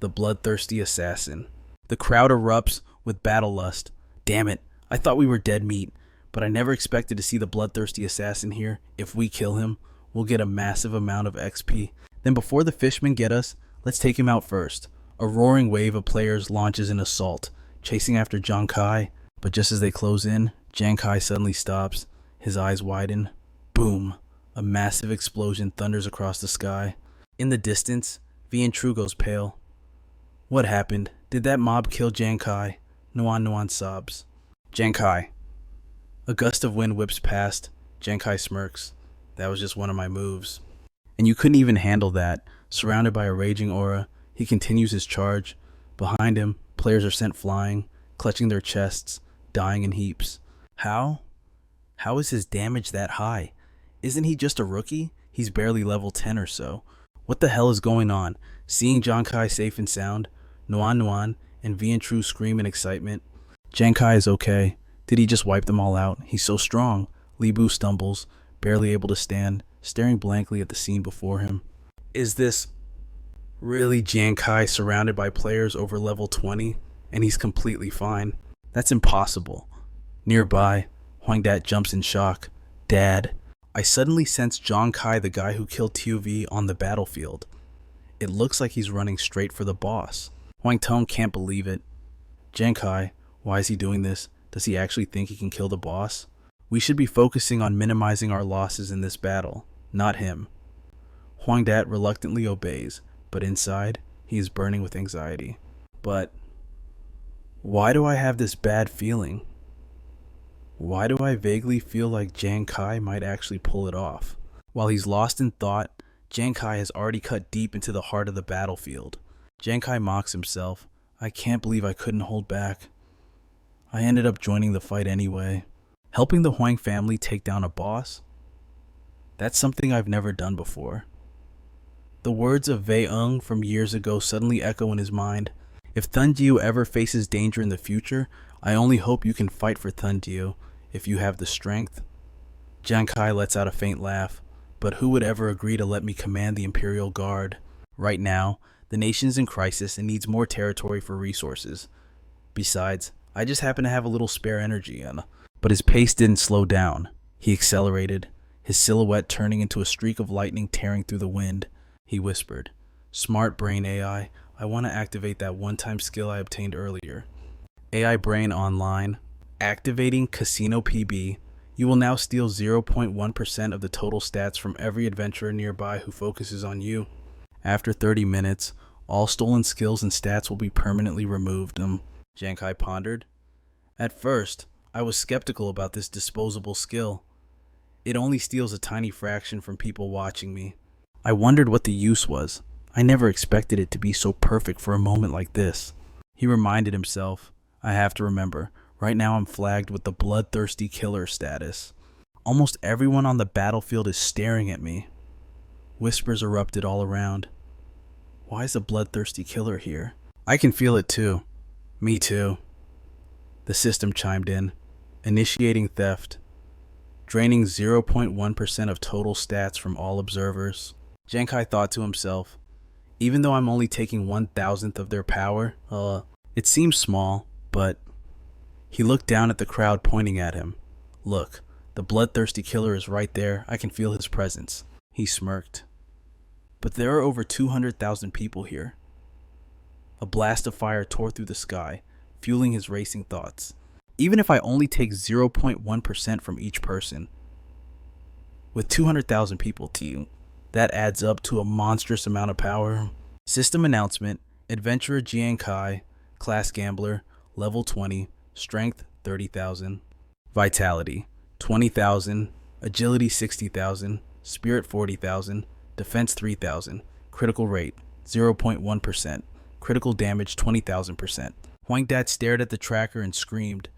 S1: The Bloodthirsty Assassin. The crowd erupts with battle lust. Damn it, I thought we were dead meat, but I never expected to see the Bloodthirsty Assassin here. If we kill him, we'll get a massive amount of XP. Then before the fishmen get us, let's take him out first. A roaring wave of players launches an assault, chasing after Giang Khai, but just as they close in, Giang Khai suddenly stops. His eyes widen. Boom! A massive explosion thunders across the sky. In the distance, Vian True goes pale. What happened? Did that mob kill Giang Khai? Nuan Nuan sobs. Giang Khai. A gust of wind whips past. Giang Khai smirks. That was just one of my moves. And you couldn't even handle that. Surrounded by a raging aura, he continues his charge. Behind him, players are sent flying, clutching their chests, dying in heaps. How? How is his damage that high? Isn't he just a rookie? He's barely level 10 or so. What the hell is going on? Seeing Giang Khai safe and sound, Nuan Nuan and Vian True scream in excitement. Giang Khai is okay. Did he just wipe them all out? He's so strong. Li Bu stumbles, barely able to stand, staring blankly at the scene before him. Is this really Giang Khai surrounded by players over level 20? And he's completely fine. That's impossible. Nearby, Huang Dat jumps in shock. Dad. I suddenly sense Giang Khai, the guy who killed TUV, on the battlefield. It looks like he's running straight for the boss. Huang Tong can't believe it. Giang Khai, why is he doing this? Does he actually think he can kill the boss? We should be focusing on minimizing our losses in this battle, not him. Huang Dat reluctantly obeys, but inside, he is burning with anxiety. But why do I have this bad feeling? Why do I vaguely feel like Giang Khai might actually pull it off? While he's lost in thought, Giang Khai has already cut deep into the heart of the battlefield. Giang Khai mocks himself. I can't believe I couldn't hold back. I ended up joining the fight anyway. Helping the Huang family take down a boss? That's something I've never done before. The words of Wei Ung from years ago suddenly echo in his mind. If Thunjiu ever faces danger in the future, I only hope you can fight for Thunjiu if you have the strength. Giang Khai lets out a faint laugh. But who would ever agree to let me command the Imperial Guard? Right now, the nation's in crisis and needs more territory for resources. Besides, I just happen to have a little spare energy. But his pace didn't slow down. He accelerated, his silhouette turning into a streak of lightning tearing through the wind. He whispered, "Smart brain AI, I want to activate that one-time skill I obtained earlier. AI Brain Online. Activating Casino PB. You will now steal 0.1% of the total stats from every adventurer nearby who focuses on you. After 30 minutes, all stolen skills and stats will be permanently removed." Giang Khai pondered. At first, I was skeptical about this disposable skill. It only steals a tiny fraction from people watching me. I wondered what the use was. I never expected it to be so perfect for a moment like this. He reminded himself, I have to remember, right now I'm flagged with the bloodthirsty killer status. Almost everyone on the battlefield is staring at me. Whispers erupted all around. Why is a bloodthirsty killer here? I can feel it too. Me too. The system chimed in, initiating theft, draining 0.1% of total stats from all observers. Giang Khai thought to himself, even though I'm only taking 1,000th of their power, it seems small, but... He looked down at the crowd pointing at him. Look, the bloodthirsty killer is right there. I can feel his presence. He smirked. But there are over 200,000 people here. A blast of fire tore through the sky, fueling his racing thoughts. Even if I only take 0.1% from each person, with 200,000 people, that adds up to a monstrous amount of power. System announcement, Adventurer Giang Khai, Class Gambler, Level 20, Strength 30,000, Vitality 20,000, Agility 60,000, Spirit 40,000, Defense 3,000, Critical Rate 0.1%, Critical Damage 20,000%. Huang Dad stared at the tracker and screamed,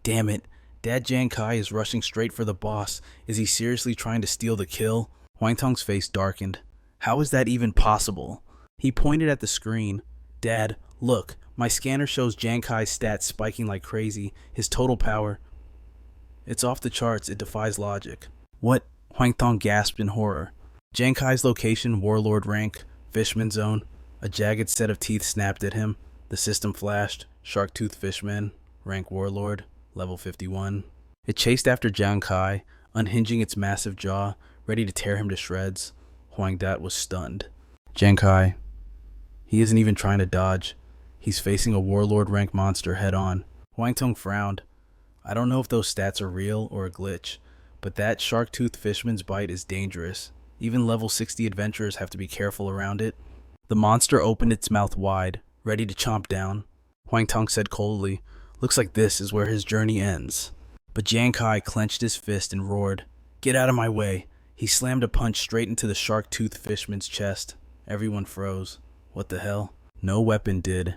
S1: "Damn it, Dad Giang Khai is rushing straight for the boss. Is he seriously trying to steal the kill?" Huang Tong's face darkened. How is that even possible? He pointed at the screen. Dad, look, my scanner shows Giang Khai's stats spiking like crazy. His total power. It's off the charts. It defies logic. What? Huang Tong gasped in horror. Giang Khai's location, Warlord rank, Fishman Zone. A jagged set of teeth snapped at him. The system flashed. Shark-toothed Fishman, rank Warlord, level 51. It chased after Giang Khai, unhinging its massive jaw, ready to tear him to shreds. Huang Dat was stunned. Giang Khai. He isn't even trying to dodge. He's facing a Warlord rank monster head on. Huang Tong frowned. I don't know if those stats are real or a glitch, but that shark-toothed Fishman's bite is dangerous. Even level 60 adventurers have to be careful around it. The monster opened its mouth wide, ready to chomp down. Huang Tong said coldly, looks like this is where his journey ends. But Giang Khai clenched his fist and roared, get out of my way. He slammed a punch straight into the shark-toothed Fishman's chest. Everyone froze. What the hell? No weapon did.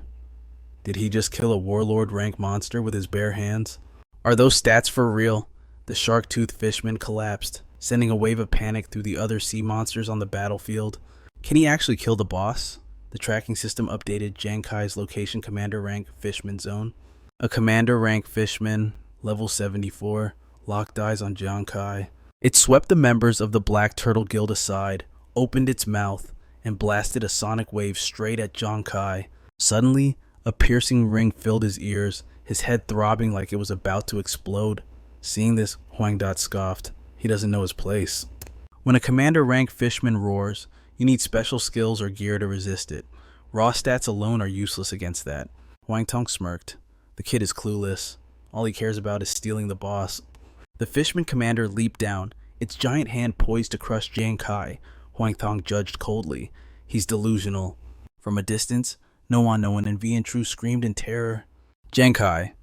S1: Did he just kill a Warlord rank monster with his bare hands? Are those stats for real? The shark-toothed Fishman collapsed, sending a wave of panic through the other sea monsters on the battlefield. Can he actually kill the boss? The tracking system updated Giang Khai's location commander rank Fishman Zone. A commander rank Fishman, level 74, locked eyes on Giang Khai. It swept the members of the Black Turtle Guild aside, opened its mouth, and blasted a sonic wave straight at Giang Khai. Suddenly, a piercing ring filled his ears, his head throbbing like it was about to explode. Seeing this, Huang Dot scoffed. He doesn't know his place. When a commander rank Fishman roars, you need special skills or gear to resist it. Raw stats alone are useless against that. Huang Tong smirked. The kid is clueless. All he cares about is stealing the boss. The Fishman commander leaped down, its giant hand poised to crush Giang Khai. Huang Tong judged coldly. He's delusional. From a distance, no one in V and True screamed in terror. Giang Khai.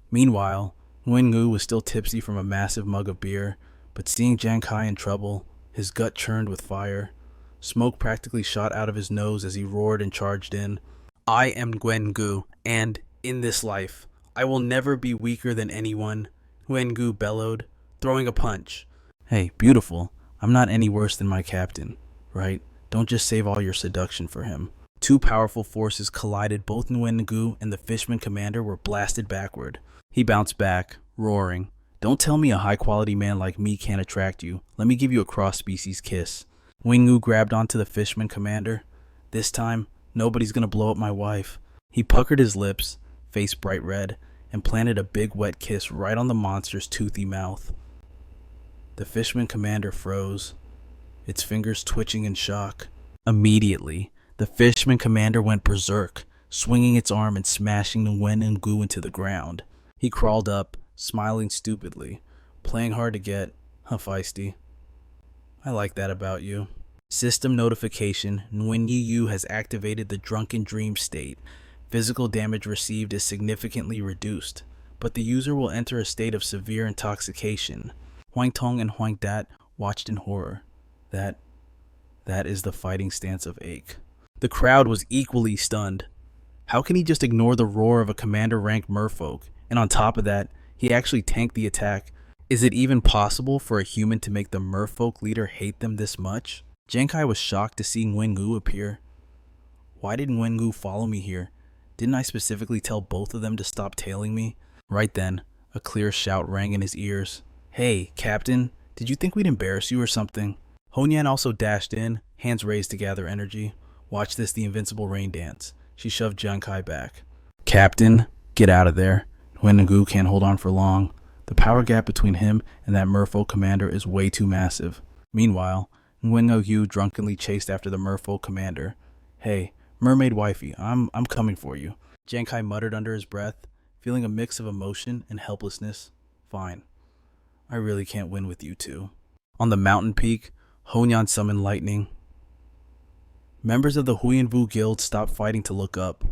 S1: Meanwhile, Nguyen Ngu was still tipsy from a massive mug of beer, but seeing Giang Khai in trouble, his gut churned with fire. Smoke practically shot out of his nose as he roared and charged in. I am Nguyen Ngu, and, in this life, I will never be weaker than anyone, Nguyen Ngu bellowed, throwing a punch. Hey, beautiful, I'm not any worse than my captain, right? Don't just save all your seduction for him. Two powerful forces collided. Both Nguyen and the Fishman commander were blasted backward. He bounced back, roaring, "Don't tell me a high-quality man like me can't attract you. Let me give you a cross-species kiss." Nguyen grabbed onto the Fishman commander. "This time, nobody's gonna blow up my wife." He puckered his lips, face bright red, and planted a big wet kiss right on the monster's toothy mouth. The Fishman commander froze, its fingers twitching in shock. Immediately, the Fishman commander went berserk, swinging its arm and smashing Nguyen into the ground. He crawled up, smiling stupidly, playing hard to get, feisty. "I like that about you." System notification: Nguyen Yu has activated the drunken dream state. Physical damage received is significantly reduced, but the user will enter a state of severe intoxication. Huang Tong and Huang Dat watched in horror. That is the fighting stance of Ache. The crowd was equally stunned. How can he just ignore the roar of a commander-ranked merfolk? And on top of that, he actually tanked the attack. Is it even possible for a human to make the merfolk leader hate them this much? Giang Khai was shocked to see Nguyen appear. Why did Nguyen follow me here? Didn't I specifically tell both of them to stop tailing me? Right then, a clear shout rang in his ears. "Hey, Captain, did you think we'd embarrass you or something?" Honyan also dashed in, hands raised to gather energy. "Watch this, the invincible rain dance." She shoved Giang Khai back. "Captain, get out of there. Nguyen can't hold on for long. The power gap between him and that merfolk commander is way too massive." Meanwhile, Nguyen drunkenly chased after the merfolk commander. "Hey, mermaid wifey, I'm coming for you." Giang Khai muttered under his breath, feeling a mix of emotion and helplessness. "Fine. I really can't win with you two." On the mountain peak, Honyan summoned lightning. Members of the Huyen Guild stopped fighting to look up.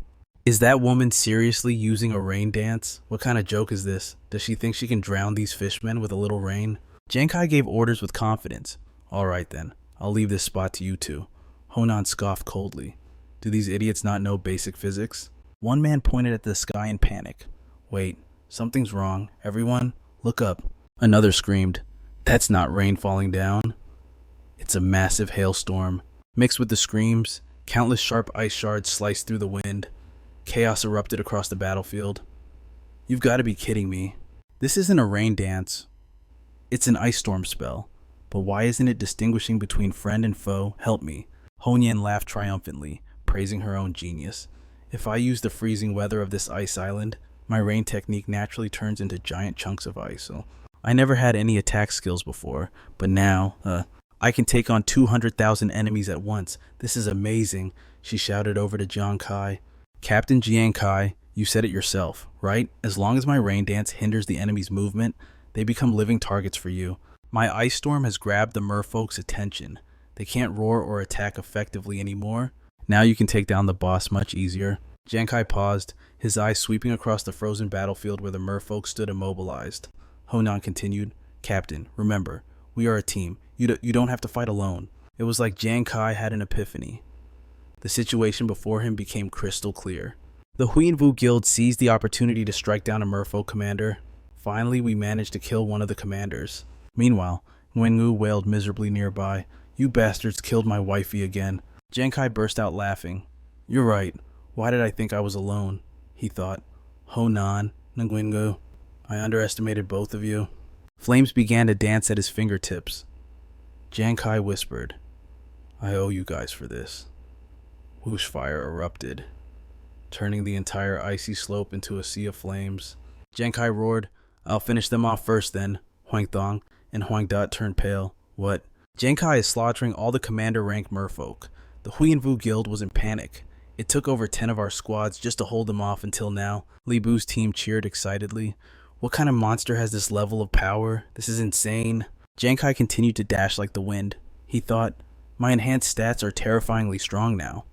S1: Is that woman seriously using a rain dance? What kind of joke is this? Does she think she can drown these fishmen with a little rain? Giang Khai gave orders with confidence. "All right then, I'll leave this spot to you two." Honan scoffed coldly. Do these idiots not know basic physics? One man pointed at the sky in panic. "Wait, something's wrong. Everyone, look up." Another screamed, "That's not rain falling down. It's a massive hailstorm." Mixed with the screams, countless sharp ice shards sliced through the wind. Chaos erupted across the battlefield. "You've got to be kidding me. This isn't a rain dance. It's an ice storm spell. But why isn't it distinguishing between friend and foe? Help me." Honyan laughed triumphantly, praising her own genius. "If I use the freezing weather of this ice island, my rain technique naturally turns into giant chunks of ice. So I never had any attack skills before, but now, I can take on 200,000 enemies at once. This is amazing," she shouted over to Giang Khai. "Captain Giang Khai, you said it yourself, right? As long as my rain dance hinders the enemy's movement, they become living targets for you. My ice storm has grabbed the merfolk's attention. They can't roar or attack effectively anymore. Now you can take down the boss much easier." Giang Khai paused, his eyes sweeping across the frozen battlefield where the merfolk stood immobilized. Honan continued, "Captain, remember, we are a team. You don't have to fight alone." It was like Giang Khai had an epiphany. The situation before him became crystal clear. The Huyen Guild seized the opportunity to strike down a merfolk commander. Finally, we managed to kill one of the commanders. Meanwhile, Nguyen wailed miserably nearby. "You bastards killed my wifey again." Giang Khai burst out laughing. "You're right. Why did I think I was alone?" he thought. "Honan, Nguyen, I underestimated both of you." Flames began to dance at his fingertips. Giang Khai whispered, "I owe you guys for this." Whoosh fire erupted, turning the entire icy slope into a sea of flames. Giang Khai roared, "I'll finish them off first then." Huang Thong and Huang Dat turned pale. "What?" Giang Khai is slaughtering all the commander-rank merfolk. The Huyen Guild was in panic. "It took over 10 of our squads just to hold them off until now." Li Bu's team cheered excitedly. "What kind of monster has this level of power? This is insane." Giang Khai continued to dash like the wind. He thought, "My enhanced stats are terrifyingly strong now.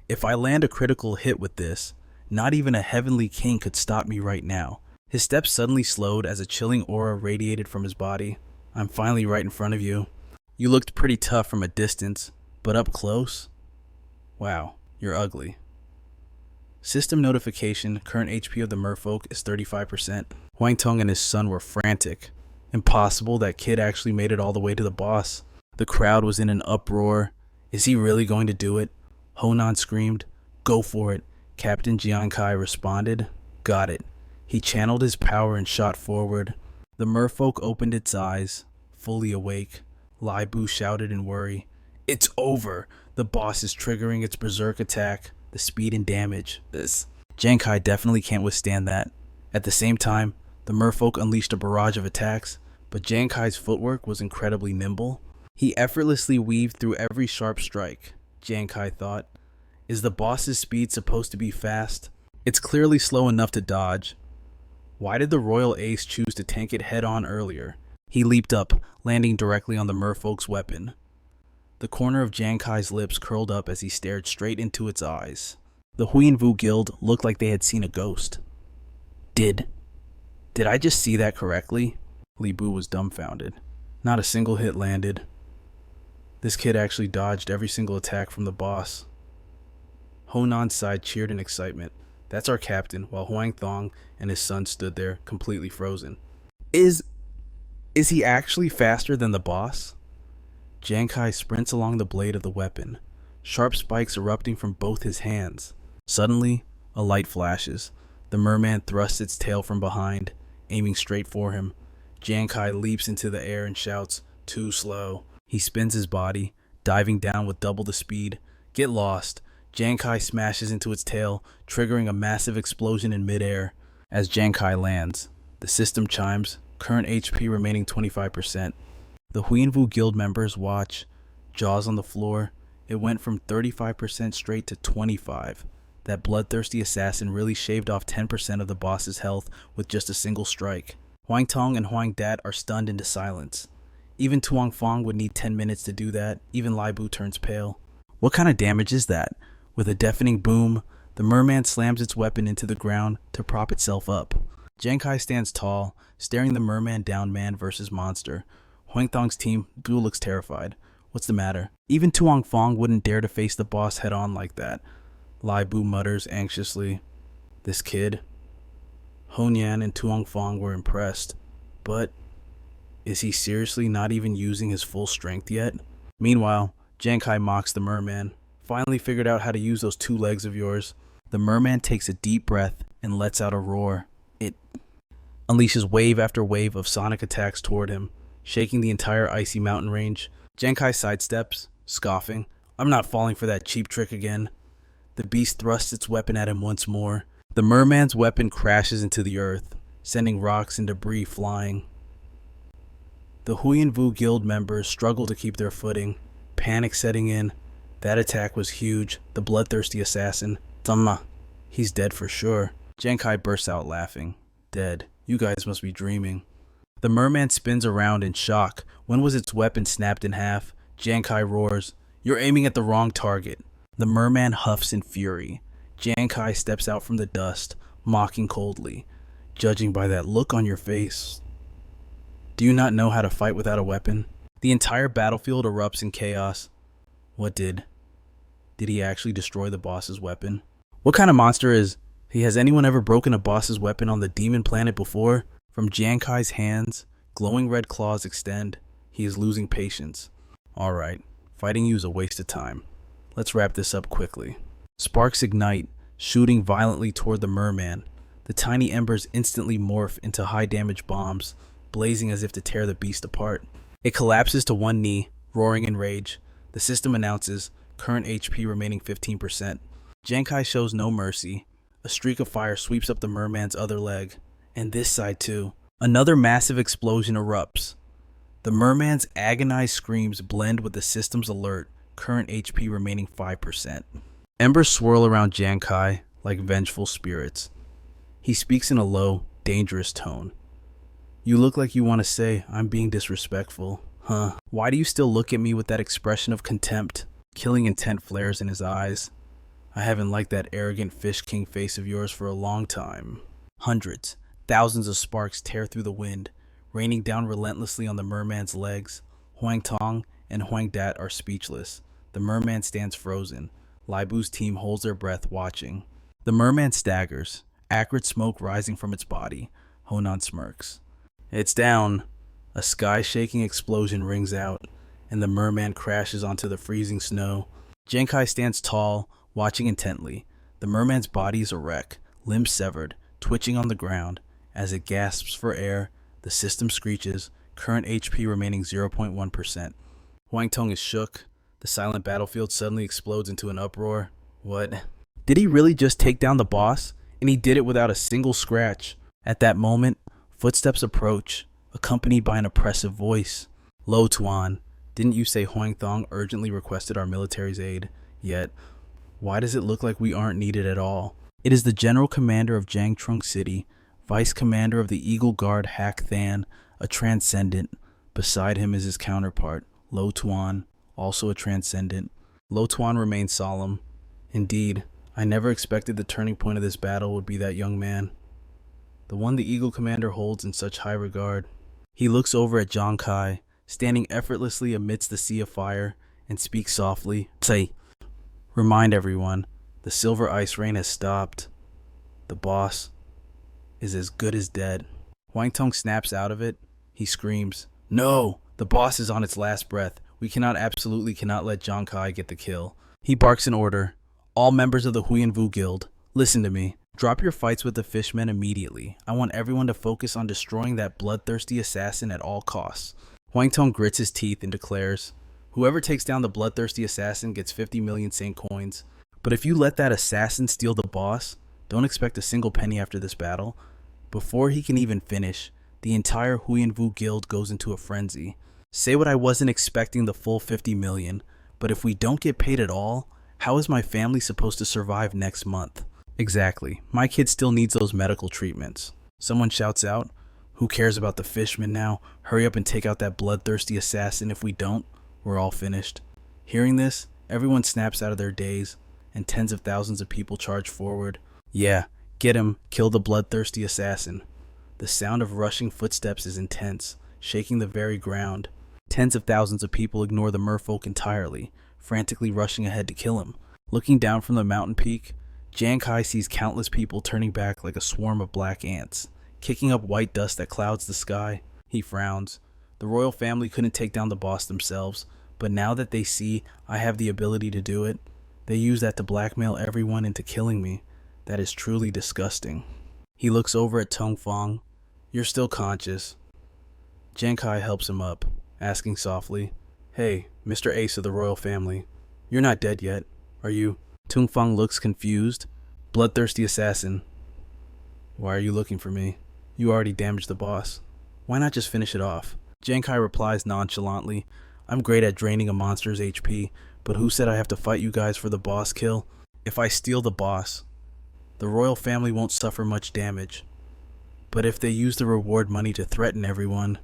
S1: If I land a critical hit with this, not even a heavenly king could stop me right now." His steps suddenly slowed as a chilling aura radiated from his body. "I'm finally right in front of you. You looked pretty tough from a distance, but up close? Wow, you're ugly." System notification: current HP of the merfolk is 35%. Huang Tong and his son were frantic. Impossible, that kid actually made it all the way to the boss. The crowd was in an uproar. Is he really going to do it? Honan screamed, Go for it, Captain Giang Khai responded. Got it. He channeled his power and shot forward. The merfolk opened its eyes, fully awake. Lai Bu shouted in worry. It's over. The boss is triggering its berserk attack. The speed and damage. Giang Khai definitely can't withstand that. At the same time, the merfolk unleashed a barrage of attacks, but Giang Khai's footwork was incredibly nimble. He effortlessly weaved through every sharp strike. Giang Khai thought, is the boss's speed supposed to be fast? It's clearly slow enough to dodge. Why did the royal ace choose to tank it head-on earlier? He leaped up, landing directly on the merfolk's weapon. The corner of Giang Khai's lips curled up as he stared straight into its eyes. The Huyen guild looked like they had seen a ghost. Did I just see that correctly? Li Bu was dumbfounded. Not a single hit landed. This kid actually dodged every single attack from the boss. Honan's side cheered in excitement. That's our captain, while Huang Thong and his son stood there, completely frozen. Is he actually faster than the boss? Giang Khai sprints along the blade of the weapon, sharp spikes erupting from both his hands. Suddenly, a light flashes. The merman thrusts its tail from behind, aiming straight for him. Giang Khai leaps into the air and shouts, too slow. He spins his body, diving down with double the speed. Get lost. Giang Khai smashes into its tail, triggering a massive explosion in midair. As Giang Khai lands, the system chimes, current HP remaining 25%. The Huyen guild members watch, jaws on the floor. It went from 35% straight to 25%. That bloodthirsty assassin really shaved off 10% of the boss's health with just a single strike. Huang Tong and Huang Dat are stunned into silence. Even Tuang Fong would need 10 minutes to do that. Even Lai Bu turns pale. What kind of damage is that? With a deafening boom, the merman slams its weapon into the ground to prop itself up. Giang Khai stands tall, staring the merman down man versus monster. Huang Thong's team looks terrified. What's the matter? Even Tuang Fong wouldn't dare to face the boss head on like that. Lai Bu mutters anxiously. This kid. Honyan and Tuang Fong were impressed. But is he seriously not even using his full strength yet? Meanwhile, Giang Khai mocks the merman. Finally figured out how to use those two legs of yours. The merman takes a deep breath and lets out a roar. It unleashes wave after wave of sonic attacks toward him, shaking the entire icy mountain range. Giang Khai sidesteps, scoffing. I'm not falling for that cheap trick again. The beast thrusts its weapon at him once more. The merman's weapon crashes into the earth, sending rocks and debris flying. The Huyen guild members struggle to keep their footing, panic setting in. That attack was huge. The bloodthirsty assassin. Tamma. He's dead for sure. Giang Khai bursts out laughing. Dead. You guys must be dreaming. The merman spins around in shock. When was its weapon snapped in half? Giang Khai roars. You're aiming at the wrong target. The merman huffs in fury. Giang Khai steps out from the dust, mocking coldly. Judging by that look on your face, do you not know how to fight without a weapon? The entire battlefield erupts in chaos. What did he actually destroy the boss's weapon? What kind of monster is he? Has anyone ever broken a boss's weapon on the demon planet before? From Giang Khai's hands, glowing red claws extend. He is losing patience. Alright, fighting you is a waste of time. Let's wrap this up quickly. Sparks ignite, shooting violently toward the merman. The tiny embers instantly morph into high damage bombs, blazing as if to tear the beast apart. It collapses to one knee, roaring in rage. The system announces, current HP remaining 15%. Giang Khai shows no mercy. A streak of fire sweeps up the merman's other leg. And this side too. Another massive explosion erupts. The merman's agonized screams blend with the system's alert, current HP remaining 5%. Embers swirl around Giang Khai like vengeful spirits. He speaks in a low, dangerous tone. You look like you want to say, I'm being disrespectful. Huh. Why do you still look at me with that expression of contempt? Killing intent flares in his eyes. I haven't liked that arrogant fish king face of yours for a long time. Hundreds, thousands of sparks tear through the wind, raining down relentlessly on the merman's legs. Huang Tong and Huang Dat are speechless. The merman stands frozen. Lai Bu's team holds their breath watching. The merman staggers, acrid smoke rising from its body. Honan smirks. It's down. A sky-shaking explosion rings out, and the merman crashes onto the freezing snow. Giang Khai stands tall, watching intently. The merman's body is a wreck, limbs severed, twitching on the ground. As it gasps for air, the system screeches, current HP remaining 0.1%. Hwang Tong is shook. The silent battlefield suddenly explodes into an uproar. What? Did he really just take down the boss? And he did it without a single scratch. At that moment, footsteps approach, accompanied by an oppressive voice. Lo Tuan, didn't you say Hwang Thong urgently requested our military's aid? Yet, why does it look like we aren't needed at all? It is the general commander of Jiang Trung City, vice commander of the Eagle Guard Hak Than, a transcendent. Beside him is his counterpart, Lo Tuan, also a transcendent. Lo Tuan remains solemn. Indeed, I never expected the turning point of this battle would be that young man, the one the Eagle Commander holds in such high regard. He looks over at Giang Khai, standing effortlessly amidst the sea of fire, and speaks softly. Say, remind everyone, the silver ice rain has stopped. The boss is as good as dead. Hwang Tong snaps out of it. He screams, no, the boss is on its last breath. We absolutely cannot let Giang Khai get the kill. He barks an order. All members of the Huyen Vu Guild, listen to me. Drop your fights with the fishmen immediately. I want everyone to focus on destroying that bloodthirsty assassin at all costs. Hwang Tong grits his teeth and declares, whoever takes down the bloodthirsty assassin gets 50 million Saint coins. But if you let that assassin steal the boss, don't expect a single penny after this battle. Before he can even finish, the entire Huyen Vu Guild goes into a frenzy. Say what I wasn't expecting the full 50 million, but if we don't get paid at all, how is my family supposed to survive next month? Exactly. My kid still needs those medical treatments. Someone shouts out, who cares about the fishmen now? Hurry up and take out that bloodthirsty assassin. If we don't, we're all finished. Hearing this, everyone snaps out of their daze, and tens of thousands of people charge forward. Yeah, get him. Kill the bloodthirsty assassin. The sound of rushing footsteps is intense, shaking the very ground. Tens of thousands of people ignore the merfolk entirely, frantically rushing ahead to kill him. Looking down from the mountain peak, Giang Khai sees countless people turning back like a swarm of black ants, kicking up white dust that clouds the sky. He frowns. The royal family couldn't take down the boss themselves, but now that they see I have the ability to do it, they use that to blackmail everyone into killing me. That is truly disgusting. He looks over at Tong Fong. You're still conscious. Giang Khai helps him up, asking softly, hey, Mr. Ace of the royal family, you're not dead yet, are you? Tung Fong looks confused. Bloodthirsty assassin. Why are you looking for me? You already damaged the boss. Why not just finish it off? Giang Khai replies nonchalantly, I'm great at draining a monster's HP, but who said I have to fight you guys for the boss kill? If I steal the boss, the royal family won't suffer much damage. But if they use the reward money to threaten everyone,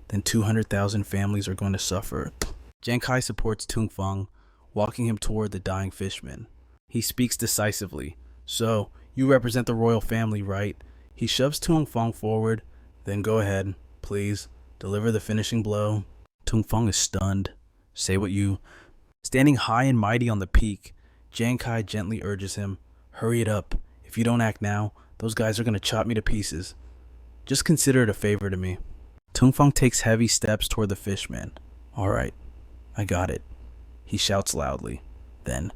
S1: then 200,000 families are going to suffer. Giang Khai supports Tung Fong, walking him toward the dying fishman. He speaks decisively. So, you represent the royal family, right? He shoves Tung Fong forward. Then go ahead, please. Deliver the finishing blow. Tung Fong is stunned. Say what you... Standing high and mighty on the peak, Giang Khai gently urges him, hurry it up. If you don't act now, those guys are going to chop me to pieces. Just consider it a favor to me. Tung Fong takes heavy steps toward the fishman. All right, I got it. He shouts loudly. Then,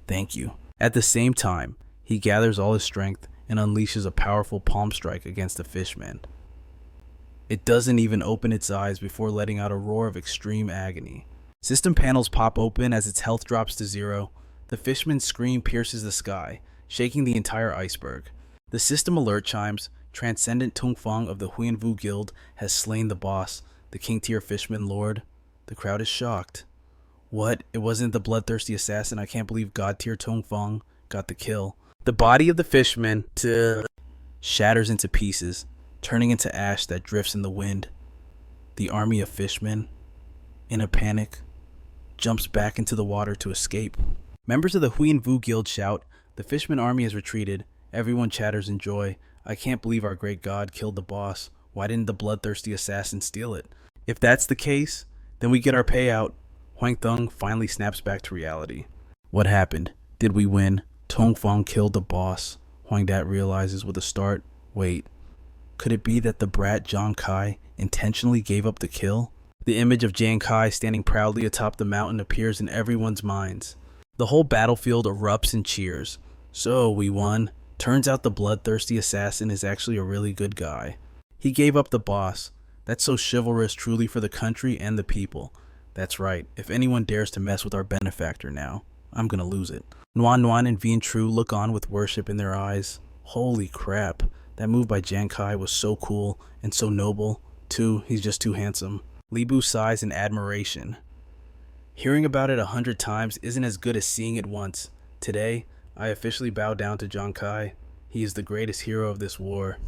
S1: thank you. At the same time, he gathers all his strength and unleashes a powerful palm strike against the fishman. It doesn't even open its eyes before letting out a roar of extreme agony. System panels pop open as its health drops to 0. The fishman's scream pierces the sky, shaking the entire iceberg. The system alert chimes. Transcendent Tung Fong of the Huyen Vu Guild has slain the boss, the King Tier Fishman Lord. The crowd is shocked. What? It wasn't the bloodthirsty assassin. I can't believe God Tier Tung Fong got the kill. The body of the fishman shatters into pieces, turning into ash that drifts in the wind. The army of fishmen, in a panic, jumps back into the water to escape. Members of the Huyen Vu Guild shout, the fishman army has retreated. Everyone chatters in joy. I can't believe our great god killed the boss. Why didn't the bloodthirsty assassin steal it? If that's the case, then we get our payout. Hwang Thung finally snaps back to reality. What happened? Did we win? Tong Fong killed the boss. Hwang Dat realizes with a start. Wait, could it be that the brat Giang Khai intentionally gave up the kill? The image of Giang Khai standing proudly atop the mountain appears in everyone's minds. The whole battlefield erupts in cheers. So we won. Turns out the bloodthirsty assassin is actually a really good guy. He gave up the boss. That's so chivalrous, truly, for the country and the people. That's right. If anyone dares to mess with our benefactor now, I'm gonna lose it. Nuan Nuan and Vien Tru look on with worship in their eyes. Holy crap. That move by Giang Khai was so cool and so noble. Too, he's just too handsome. Li Bu sighs in admiration. Hearing about it 100 times isn't as good as seeing it once. Today, I officially bow down to Giang Khai. He is the greatest hero of this war.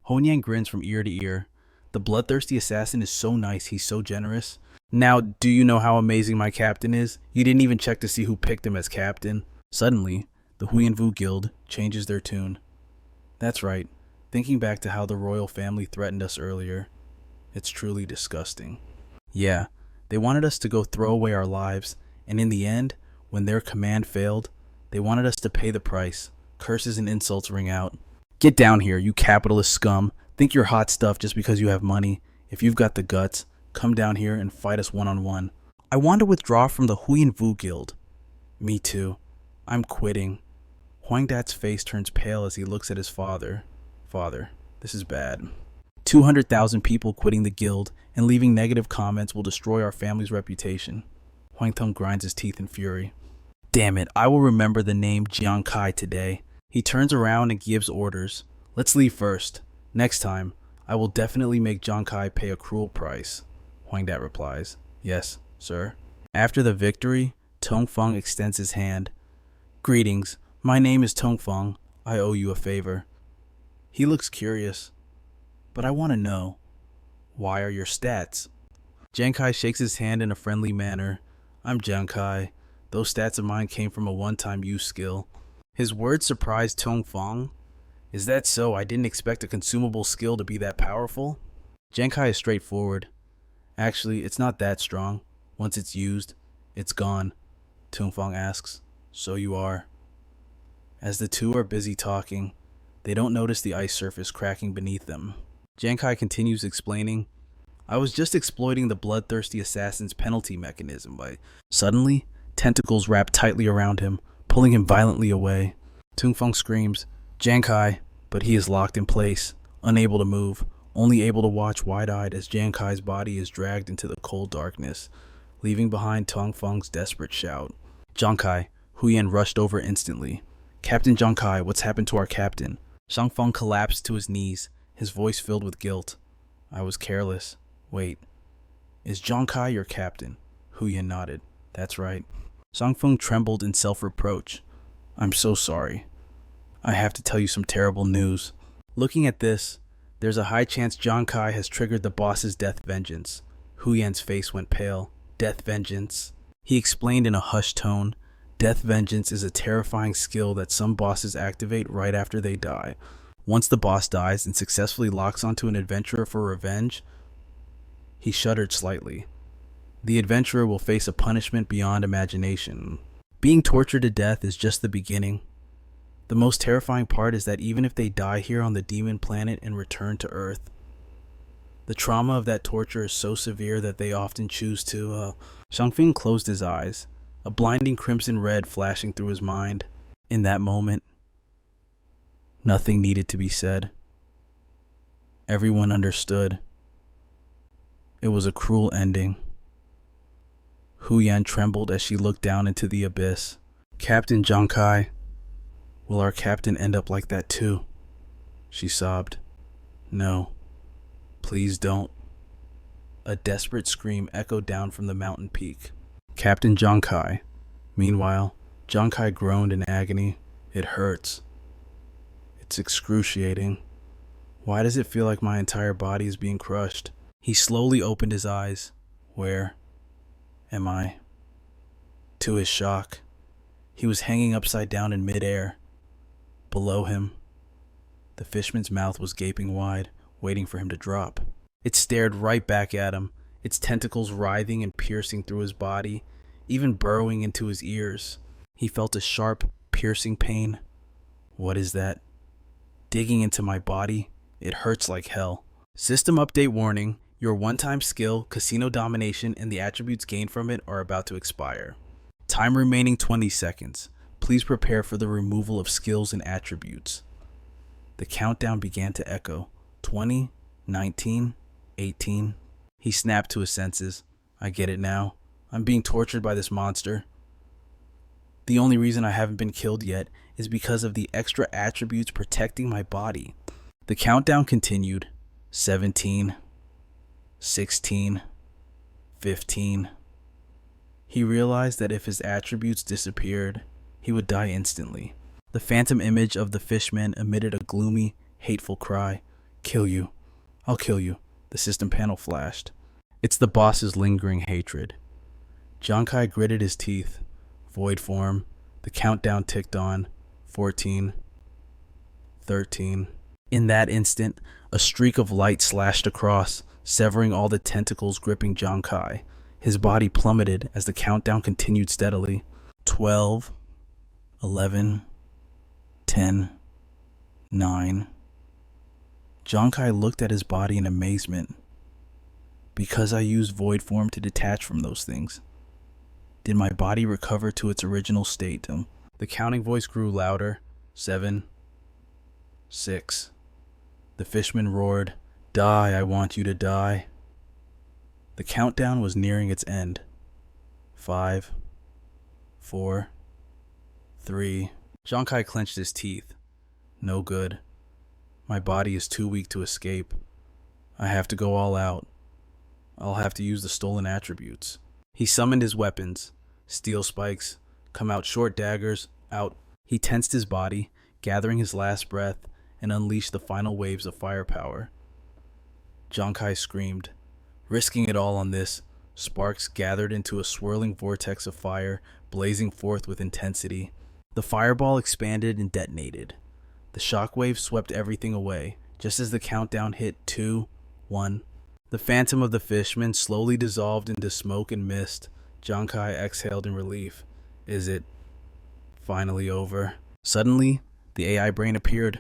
S1: Honyang grins from ear to ear. The bloodthirsty assassin is so nice, he's so generous. Now, do you know how amazing my captain is? You didn't even check to see who picked him as captain. Suddenly, the Huyen Vu Guild changes their tune. That's right, thinking back to how the royal family threatened us earlier, it's truly disgusting. Yeah, they wanted us to go throw away our lives, and in the end, when their command failed, they wanted us to pay the price. Curses and insults ring out. Get down here, you capitalist scum. Think you're hot stuff just because you have money. If you've got the guts, come down here and fight us one-on-one. I want to withdraw from the Huyen Vu Guild. Me too. I'm quitting. Huang Dat's face turns pale as he looks at his father. Father, this is bad. 200,000 people quitting the guild and leaving negative comments will destroy our family's reputation. Huang Tung grinds his teeth in fury. Damn it, I will remember the name Giang Khai today. He turns around and gives orders. Let's leave first. Next time, I will definitely make Giang Khai pay a cruel price. Huang Dat replies, Yes, sir. After the victory, Tong Feng extends his hand. Greetings, my name is Tong Feng. I owe you a favor. He looks curious. But I want to know, why are your stats? Giang Khai shakes his hand in a friendly manner. I'm Giang Khai. Those stats of mine came from a one-time use skill. His words surprised Tong Feng. Is that so? I didn't expect a consumable skill to be that powerful. Giang Khai is straightforward. Actually, it's not that strong. Once it's used, it's gone. Tong Feng asks, So you are. As the two are busy talking, they don't notice the ice surface cracking beneath them. Giang Khai continues explaining, I was just exploiting the bloodthirsty assassin's penalty mechanism by suddenly, tentacles wrap tightly around him, pulling him violently away. Tong Feng screams, Giang Khai, but he is locked in place, unable to move, only able to watch wide-eyed as Giang Khai's body is dragged into the cold darkness, leaving behind Tong Feng's desperate shout. Giang Khai, Huyen rushed over instantly. Captain Giang Khai, what's happened to our captain? Shang Feng collapsed to his knees, his voice filled with guilt. I was careless. Wait, is Giang Khai your captain? Huyen nodded. That's right. Shang Feng trembled in self-reproach. I'm so sorry. I have to tell you some terrible news. Looking at this, there's a high chance Giang Khai has triggered the boss's death vengeance. Huyen's face went pale. Death vengeance. He explained in a hushed tone, Death vengeance is a terrifying skill that some bosses activate right after they die. Once the boss dies and successfully locks onto an adventurer for revenge, he shuddered slightly. The adventurer will face a punishment beyond imagination. Being tortured to death is just the beginning. The most terrifying part is that even if they die here on the demon planet and return to Earth, the trauma of that torture is so severe that they often choose to, Shangfeng closed his eyes, a blinding crimson red flashing through his mind. In that moment, nothing needed to be said. Everyone understood. It was a cruel ending. Huyan trembled as she looked down into the abyss. Captain Giang Khai, will our captain end up like that too? She sobbed. No, please don't. A desperate scream echoed down from the mountain peak. Captain Giang Khai. Meanwhile, Giang Khai groaned in agony. It hurts. It's excruciating. Why does it feel like my entire body is being crushed? He slowly opened his eyes. Where am I? To his shock, he was hanging upside down in midair. Below him, the fishman's mouth was gaping wide, waiting for him to drop. It stared right back at him, its tentacles writhing and piercing through his body, even burrowing into his ears. He felt a sharp, piercing pain. What is that? Digging into my body? It hurts like hell. System update warning. Your one-time skill, Casino Domination, and the attributes gained from it are about to expire. Time remaining 20 seconds. Please prepare for the removal of skills and attributes. The countdown began to echo. 20, 19, 18. He snapped to his senses. I get it now. I'm being tortured by this monster. The only reason I haven't been killed yet is because of the extra attributes protecting my body. The countdown continued. 17, 16, 15. He realized that if his attributes disappeared, he would die instantly. The phantom image of the fishman emitted a gloomy, hateful cry. Kill you. I'll kill you. The system panel flashed. It's the boss's lingering hatred. Giang Khai gritted his teeth. Void form. The countdown ticked on. 14. 13. In that instant, a streak of light slashed across, severing all the tentacles gripping Giang Khai. His body plummeted as the countdown continued steadily. 12. 11. 10. 9. Giang Khai looked at his body in amazement. Because I used void form to detach from those things, did my body recover to its original state? The counting voice grew louder. 7. 6. The fishman roared, Die, I want you to die. The countdown was nearing its end. 5. 4. 3. Giang Khai clenched his teeth. No good. My body is too weak to escape. I have to go all out. I'll have to use the stolen attributes. He summoned his weapons. Steel spikes, come out short daggers, out. He tensed his body, gathering his last breath, and unleashed the final waves of firepower. Giang Khai screamed. Risking it all on this, sparks gathered into a swirling vortex of fire, blazing forth with intensity. The fireball expanded and detonated. The shockwave swept everything away, just as the countdown hit 2, 1. The phantom of the fishman slowly dissolved into smoke and mist. Giang Khai exhaled in relief. Is it finally over? Suddenly, the AI brain appeared.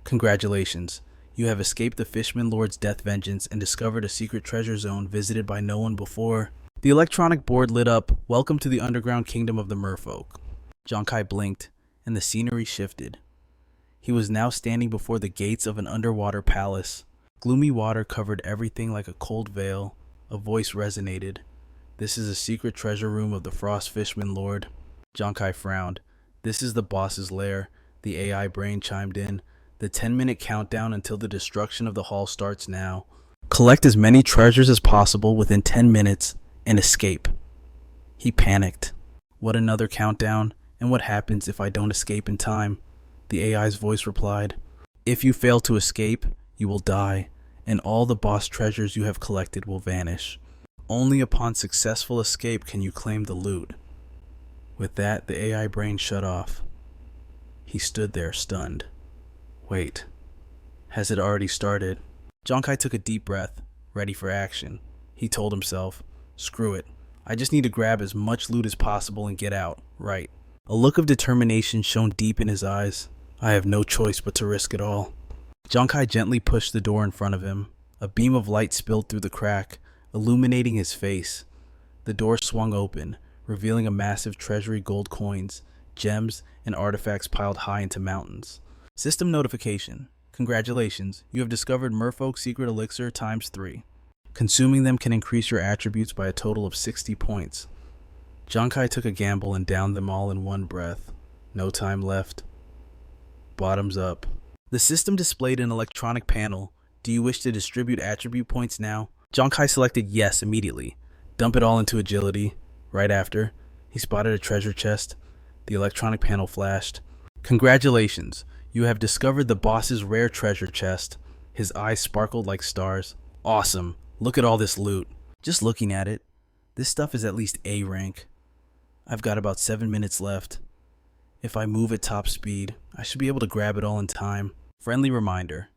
S1: Congratulations. You have escaped the Fishman Lord's death vengeance and discovered a secret treasure zone visited by no one before. The electronic board lit up. Welcome to the underground kingdom of the merfolk. Giang Khai blinked, and the scenery shifted. He was now standing before the gates of an underwater palace. Gloomy water covered everything like a cold veil. A voice resonated. This is a secret treasure room of the Frost Fishman Lord. Giang Khai frowned. This is the boss's lair. The AI brain chimed in. The 10-minute countdown until the destruction of the hall starts now. Collect as many treasures as possible within 10 minutes and escape. He panicked. What, another countdown? And what happens if I don't escape in time? The AI's voice replied. If you fail to escape, you will die, and all the boss treasures you have collected will vanish. Only upon successful escape can you claim the loot. With that, the AI brain shut off. He stood there, stunned. Wait, has it already started? Giang Khai took a deep breath, ready for action. He told himself, screw it. I just need to grab as much loot as possible and get out, right. A look of determination shone deep in his eyes. I have no choice but to risk it all. Giang Khai gently pushed the door in front of him. A beam of light spilled through the crack, illuminating his face. The door swung open, revealing a massive treasury, gold coins, gems, and artifacts piled high into mountains. System notification. Congratulations, you have discovered Merfolk Secret Elixir ×3. Consuming them can increase your attributes by a total of 60 points. Giang Khai took a gamble and downed them all in one breath. No time left. Bottoms up. The system displayed an electronic panel. Do you wish to distribute attribute points now? Giang Khai selected yes immediately. Dump it all into agility. Right after, he spotted a treasure chest. The electronic panel flashed. Congratulations. You have discovered the boss's rare treasure chest. His eyes sparkled like stars. Awesome. Look at all this loot. Just looking at it, this stuff is at least A rank. I've got about 7 minutes left. If I move at top speed, I should be able to grab it all in time. Friendly reminder.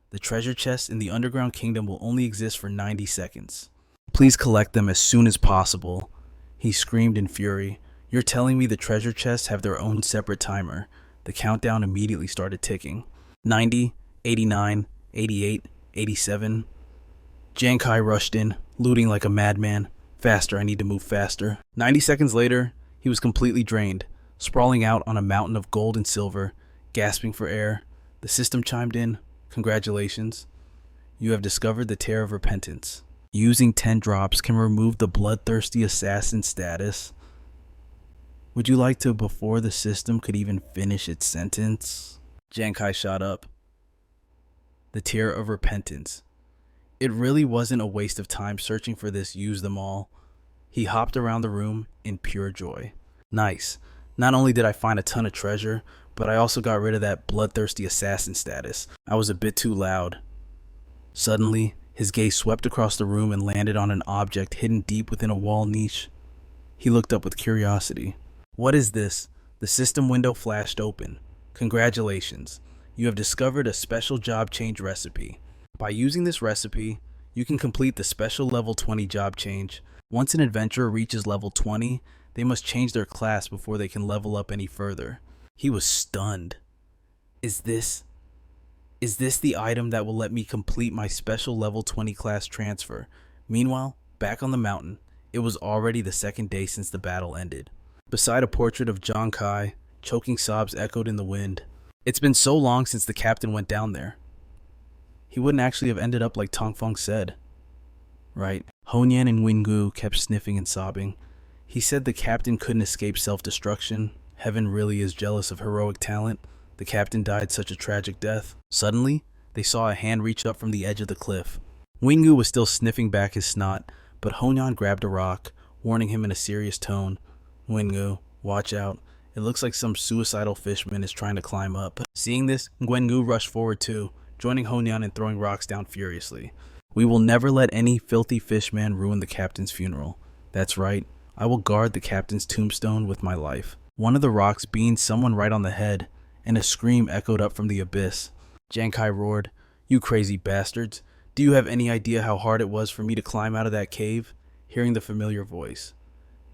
S1: The treasure chests in the underground kingdom will only exist for 90 seconds. Please collect them as soon as possible. He screamed in fury. You're telling me the treasure chests have their own separate timer. The countdown immediately started ticking. 90, 89, 88, 87. Giang Khai rushed in, looting like a madman. Faster, I need to move faster. 90 seconds later, he was completely drained. Sprawling out on a mountain of gold and silver, gasping for air, the system chimed in, "Congratulations. You have discovered the Tear of Repentance. Using 10 drops can remove the bloodthirsty assassin status. Would you like to before the system could even finish its sentence?" Giang Khai shot up. The Tear of Repentance. It really wasn't a waste of time searching for this use them all. He hopped around the room in pure joy. Nice. Not only did I find a ton of treasure, but I also got rid of that bloodthirsty assassin status. I was a bit too loud. Suddenly, his gaze swept across the room and landed on an object hidden deep within a wall niche. He looked up with curiosity. "What is this?" The system window flashed open. "Congratulations. You have discovered a special job change recipe. By using this recipe, you can complete the special level 20 job change. Once an adventurer reaches level 20, they must change their class before they can level up any further." He was stunned. Is this the item that will let me complete my special level 20 class transfer? Meanwhile, back on the mountain, it was already the second day since the battle ended. Beside a portrait of Giang Khai, choking sobs echoed in the wind. It's been so long since the captain went down there. He wouldn't actually have ended up like Tongfeng said. Right. Honyan and Wingu kept sniffing and sobbing. He said the captain couldn't escape self-destruction. Heaven really is jealous of heroic talent. The captain died such a tragic death. Suddenly, they saw a hand reach up from the edge of the cliff. Wingu was still sniffing back his snot, but Honyan grabbed a rock, warning him in a serious tone. "Wingu, watch out. It looks like some suicidal fishman is trying to climb up." Seeing this, Wengu rushed forward too, joining Honyan and throwing rocks down furiously. "We will never let any filthy fishman ruin the captain's funeral. That's right, I will guard the captain's tombstone with my life." One of the rocks beamed someone right on the head, and a scream echoed up from the abyss. Giang Khai roared, "You crazy bastards! Do you have any idea how hard it was for me to climb out of that cave?" Hearing the familiar voice,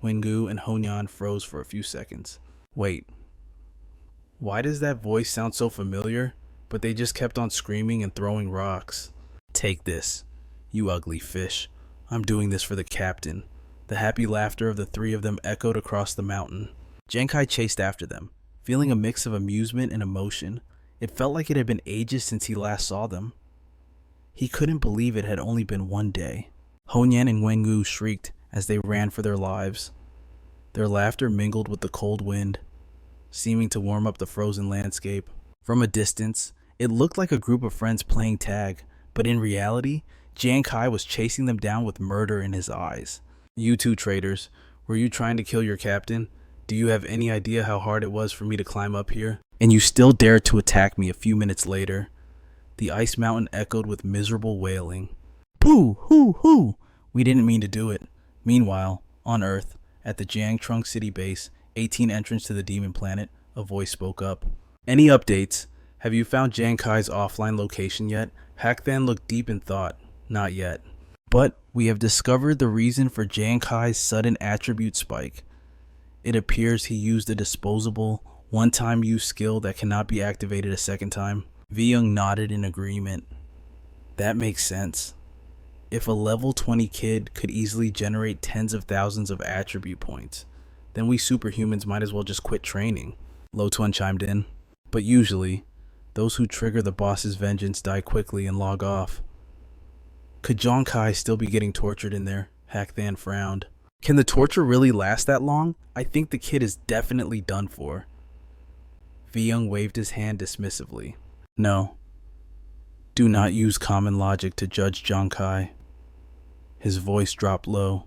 S1: Wengu and Honyan froze for a few seconds. Wait, why does that voice sound so familiar? But they just kept on screaming and throwing rocks. "Take this, you ugly fish. I'm doing this for the captain." The happy laughter of the three of them echoed across the mountain. Giang Khai chased after them, feeling a mix of amusement and emotion. It felt like it had been ages since he last saw them. He couldn't believe it had only been one day. Honyan and Wengu shrieked as they ran for their lives. Their laughter mingled with the cold wind, seeming to warm up the frozen landscape. From a distance, it looked like a group of friends playing tag, but in reality, Giang Khai was chasing them down with murder in his eyes. "You two traitors, were you trying to kill your captain? Do you have any idea how hard it was for me to climb up here? And you still dared to attack me a few minutes later." The ice mountain echoed with miserable wailing. "Boo, hoo, hoo! We didn't mean to do it." Meanwhile, on Earth, at the Jiangtrung City base, 18 entrance to the demon planet, a voice spoke up. "Any updates? Have you found Giang Khai's offline location yet?" Hakthan looked deep in thought. "Not yet. But we have discovered the reason for Giang Khai's sudden attribute spike. It appears he used a disposable, one-time use skill that cannot be activated a second time." Vyung nodded in agreement. "That makes sense. If a level 20 kid could easily generate tens of thousands of attribute points, then we superhumans might as well just quit training." Lo Tuan chimed in. "But usually, those who trigger the boss's vengeance die quickly and log off." "Could Giang Khai still be getting tortured in there?" Hakthan frowned. "Can the torture really last that long? I think the kid is definitely done for." Vyung waved his hand dismissively. "No. Do not use common logic to judge Giang Khai." His voice dropped low.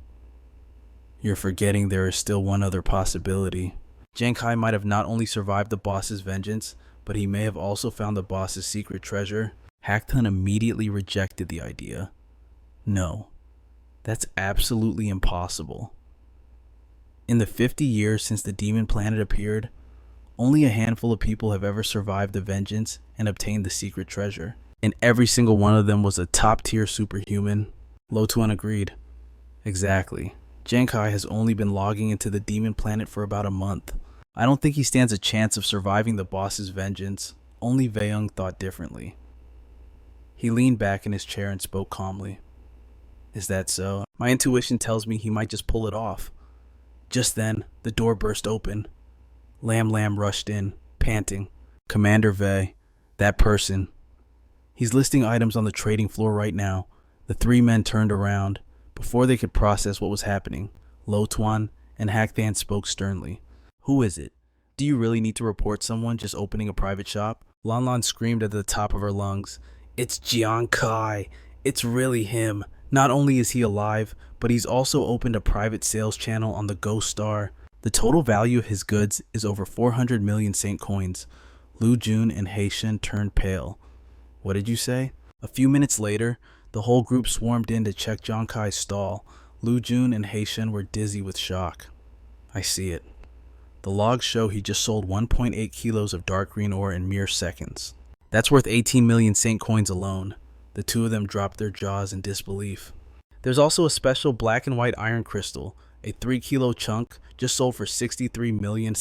S1: "You're forgetting there is still one other possibility. Giang Khai might have not only survived the boss's vengeance, but he may have also found the boss's secret treasure." Hakthan immediately rejected the idea. "No, that's absolutely impossible. In the 50 years since the demon planet appeared, only a handful of people have ever survived the vengeance and obtained the secret treasure. And every single one of them was a top-tier superhuman." Lo Tuan agreed. "Exactly. Giang Khai has only been logging into the demon planet for about a month. I don't think he stands a chance of surviving the boss's vengeance." Only Vyung thought differently. He leaned back in his chair and spoke calmly. "Is that so? My intuition tells me he might just pull it off." Just then, the door burst open. Lam Lam rushed in, panting. Commander Vey, that person. He's listing items on the trading floor right now. The three men turned around. Before they could process what was happening, Lo Tuan and Hakthan spoke sternly. Who is it? Do you really need to report someone just opening a private shop? Lan Lan screamed at the top of her lungs. It's Giang Khai. It's really him. Not only is he alive, but he's also opened a private sales channel on the Ghost Star. The total value of his goods is over 400 million Saint coins. Lu Jun and Haitian turned pale. What did you say? A few minutes later, the whole group swarmed in to check Giang Khai's stall. Lu Jun and Haitian were dizzy with shock. I see it. The logs show he just sold 1.8 kilos of dark green ore in mere seconds. That's worth 18 million Saint coins alone. The two of them dropped their jaws in disbelief. There's also a special black and white iron crystal, a 3-kilo chunk, just sold for 63 million.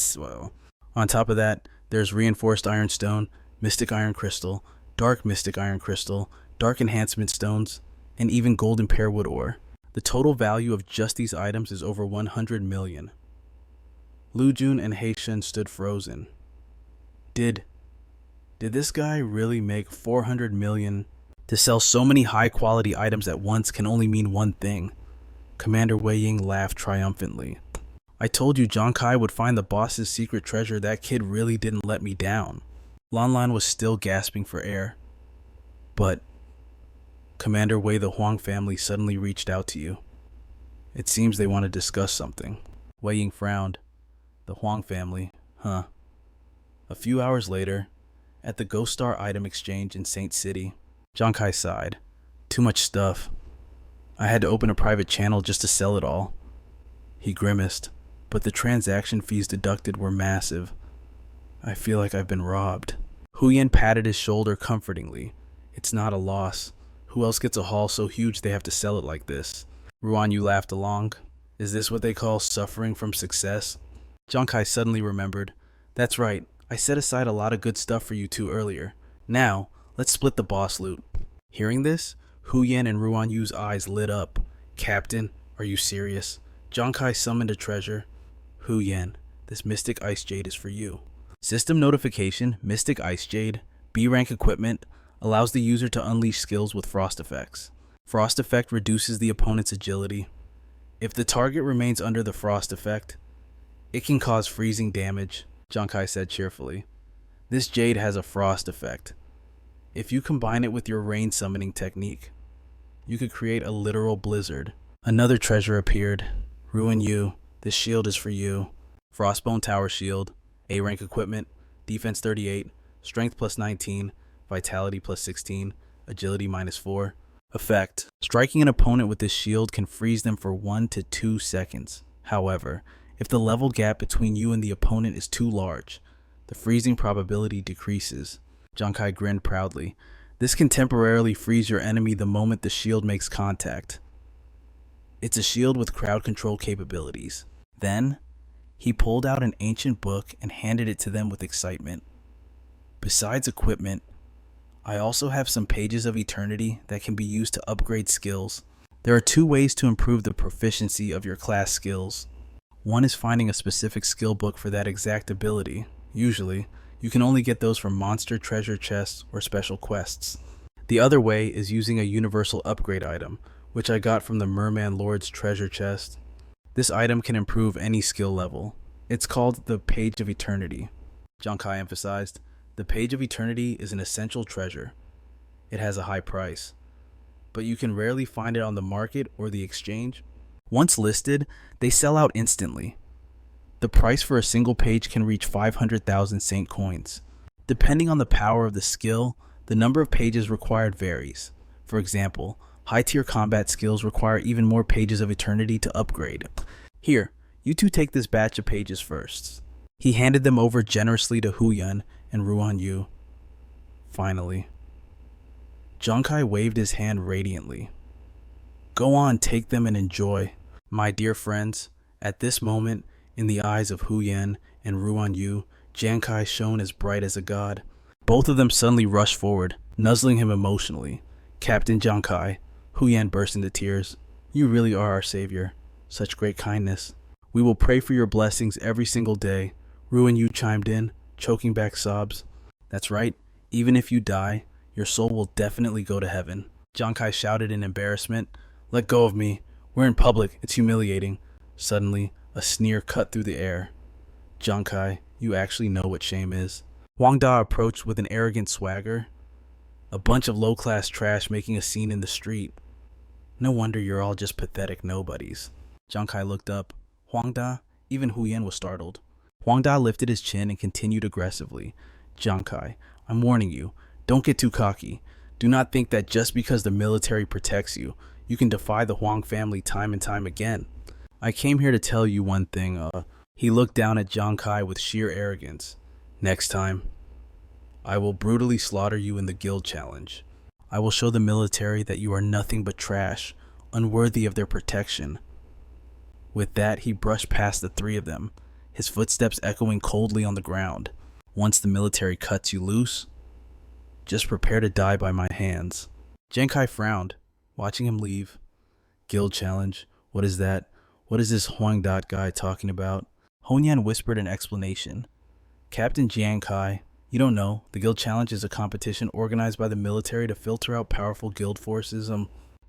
S1: On top of that, there's reinforced iron stone, mystic iron crystal, dark mystic iron crystal, dark enhancement stones, and even golden pearwood ore. The total value of just these items is over 100 million. Lu Jun and Haitian stood frozen. Did this guy really make 400 million? To sell so many high-quality items at once can only mean one thing. Commander Wei Ying laughed triumphantly. I told you Giang Khai would find the boss's secret treasure. That kid really didn't let me down. Lan Lan was still gasping for air. But Commander Wei, the Huang family suddenly reached out to you. It seems they want to discuss something. Wei Ying frowned. The Huang family, huh? A few hours later, at the Ghost Star item exchange in Saint City, Giang Khai sighed. Too much stuff. I had to open a private channel just to sell it all. He grimaced, but the transaction fees deducted were massive. I feel like I've been robbed. Huyen patted his shoulder comfortingly. It's not a loss. Who else gets a haul so huge they have to sell it like this? Ruan Yu laughed along. Is this what they call suffering from success? Giang Khai suddenly remembered. That's right. I set aside a lot of good stuff for you two earlier. Now, let's split the boss loot. Hearing this, Hu Yan and Ruan Yu's eyes lit up. Captain, are you serious? Giang Khai summoned a treasure. Hu Yan, this Mystic Ice Jade is for you. System notification, Mystic Ice Jade, B rank equipment, allows the user to unleash skills with frost effects. Frost effect reduces the opponent's agility. If the target remains under the frost effect, it can cause freezing damage, Giang Khai said cheerfully. This jade has a frost effect. If you combine it with your rain summoning technique, you could create a literal blizzard. Another treasure appeared. Ruin Yu, this shield is for you. Frostbone Tower Shield, A rank equipment, defense 38, strength plus 19, vitality plus 16, agility minus 4. Effect: striking an opponent with this shield can freeze them for 1 to 2 seconds. However, if the level gap between you and the opponent is too large, the freezing probability decreases. Giang Khai grinned proudly. This can temporarily freeze your enemy the moment the shield makes contact. It's a shield with crowd control capabilities. Then, he pulled out an ancient book and handed it to them with excitement. Besides equipment, I also have some pages of eternity that can be used to upgrade skills. There are 2 ways to improve the proficiency of your class skills. One is finding a specific skill book for that exact ability. Usually, you can only get those from monster treasure chests or special quests. The other way is using a universal upgrade item, which I got from the Merman Lord's treasure chest. This item can improve any skill level. It's called the Page of Eternity. Giang Khai emphasized, the Page of Eternity is an essential treasure. It has a high price, but you can rarely find it on the market or the exchange. Once listed, they sell out instantly. The price for a single page can reach 500,000 Saint coins. Depending on the power of the skill, the number of pages required varies. For example, high-tier combat skills require even more pages of eternity to upgrade. Here, you two take this batch of pages first. He handed them over generously to Huyan and Ruan Yu. Finally, Giang Khai waved his hand radiantly. Go on, take them and enjoy. My dear friends, at this moment, in the eyes of Huyan and Ruan Yu, Giang Khai shone as bright as a god. Both of them suddenly rushed forward, nuzzling him emotionally. Captain Giang Khai, Huyan burst into tears. You really are our savior. Such great kindness. We will pray for your blessings every single day. Ruin Yu chimed in, choking back sobs. That's right, even if you die, your soul will definitely go to heaven. Giang Khai shouted in embarrassment. Let go of me. We're in public. It's humiliating. Suddenly, a sneer cut through the air. Giang Khai, you actually know what shame is. Huang Da approached with an arrogant swagger. A bunch of low-class trash making a scene in the street. No wonder you're all just pathetic nobodies. Giang Khai looked up. Huang Da? Even Hu Yan was startled. Huang Da lifted his chin and continued aggressively. Giang Khai, I'm warning you. Don't get too cocky. Do not think that just because the military protects you, you can defy the Huang family time and time again. I came here to tell you one thing. He looked down at Giang Khai with sheer arrogance. Next time, I will brutally slaughter you in the guild challenge. I will show the military that you are nothing but trash, unworthy of their protection. With that, he brushed past the three of them, his footsteps echoing coldly on the ground. Once the military cuts you loose, just prepare to die by my hands. Giang Khai frowned, watching him leave. Guild challenge? What is that? What is this Huang Dot guy talking about? Honyan whispered an explanation. Captain Giang Khai, you don't know, the guild challenge is a competition organized by the military to filter out powerful guild forces.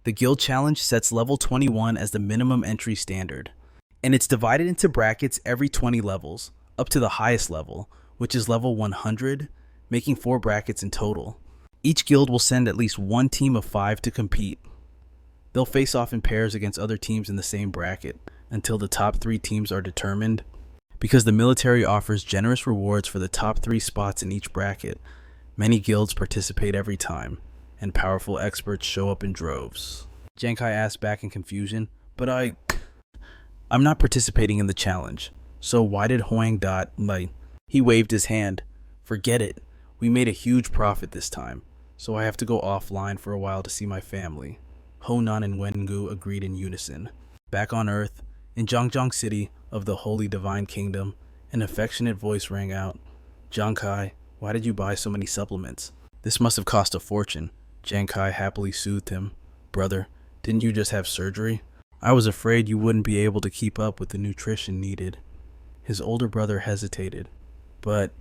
S1: The guild challenge sets level 21 as the minimum entry standard, and it's divided into brackets every 20 levels, up to the highest level, which is level 100, making 4 brackets in total. Each guild will send at least one team of 5 to compete. They'll face off in pairs against other teams in the same bracket until the top 3 teams are determined. Because the military offers generous rewards for the top 3 spots in each bracket, many guilds participate every time, and powerful experts show up in droves. Giang Khai asked back in confusion, but I'm not participating in the challenge, so why did Huang Dot, He waved his hand. Forget it. We made a huge profit this time, so I have to go offline for a while to see my family. Honan and Wengu agreed in unison. Back on Earth, in Zhangjiang City of the Holy Divine Kingdom, an affectionate voice rang out. Giang Khai, why did you buy so many supplements? This must have cost a fortune. Giang Khai happily soothed him. Brother, didn't you just have surgery? I was afraid you wouldn't be able to keep up with the nutrition needed. His older brother hesitated. But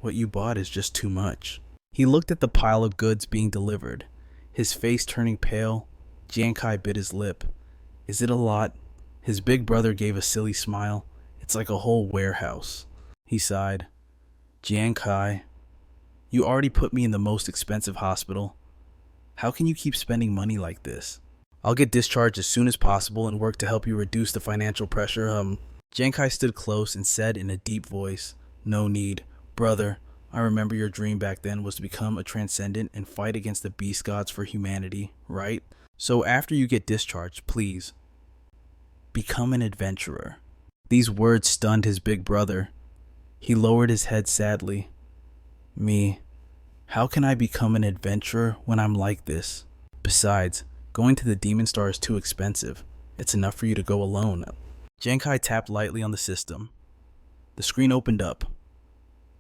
S1: what you bought is just too much. He looked at the pile of goods being delivered, his face turning pale. Giang Khai bit his lip. Is it a lot? His big brother gave a silly smile. It's like a whole warehouse. He sighed. Giang Khai, you already put me in the most expensive hospital. How can you keep spending money like this? I'll get discharged as soon as possible and work to help you reduce the financial pressure. Giang Khai stood close and said in a deep voice, No need. Brother, I remember your dream back then was to become a transcendent and fight against the beast gods for humanity, right? So after you get discharged, please, become an adventurer. These words stunned his big brother. He lowered his head sadly. Me, how can I become an adventurer when I'm like this? Besides, going to the Demon Star is too expensive. It's enough for you to go alone. Giang Khai tapped lightly on the system. The screen opened up.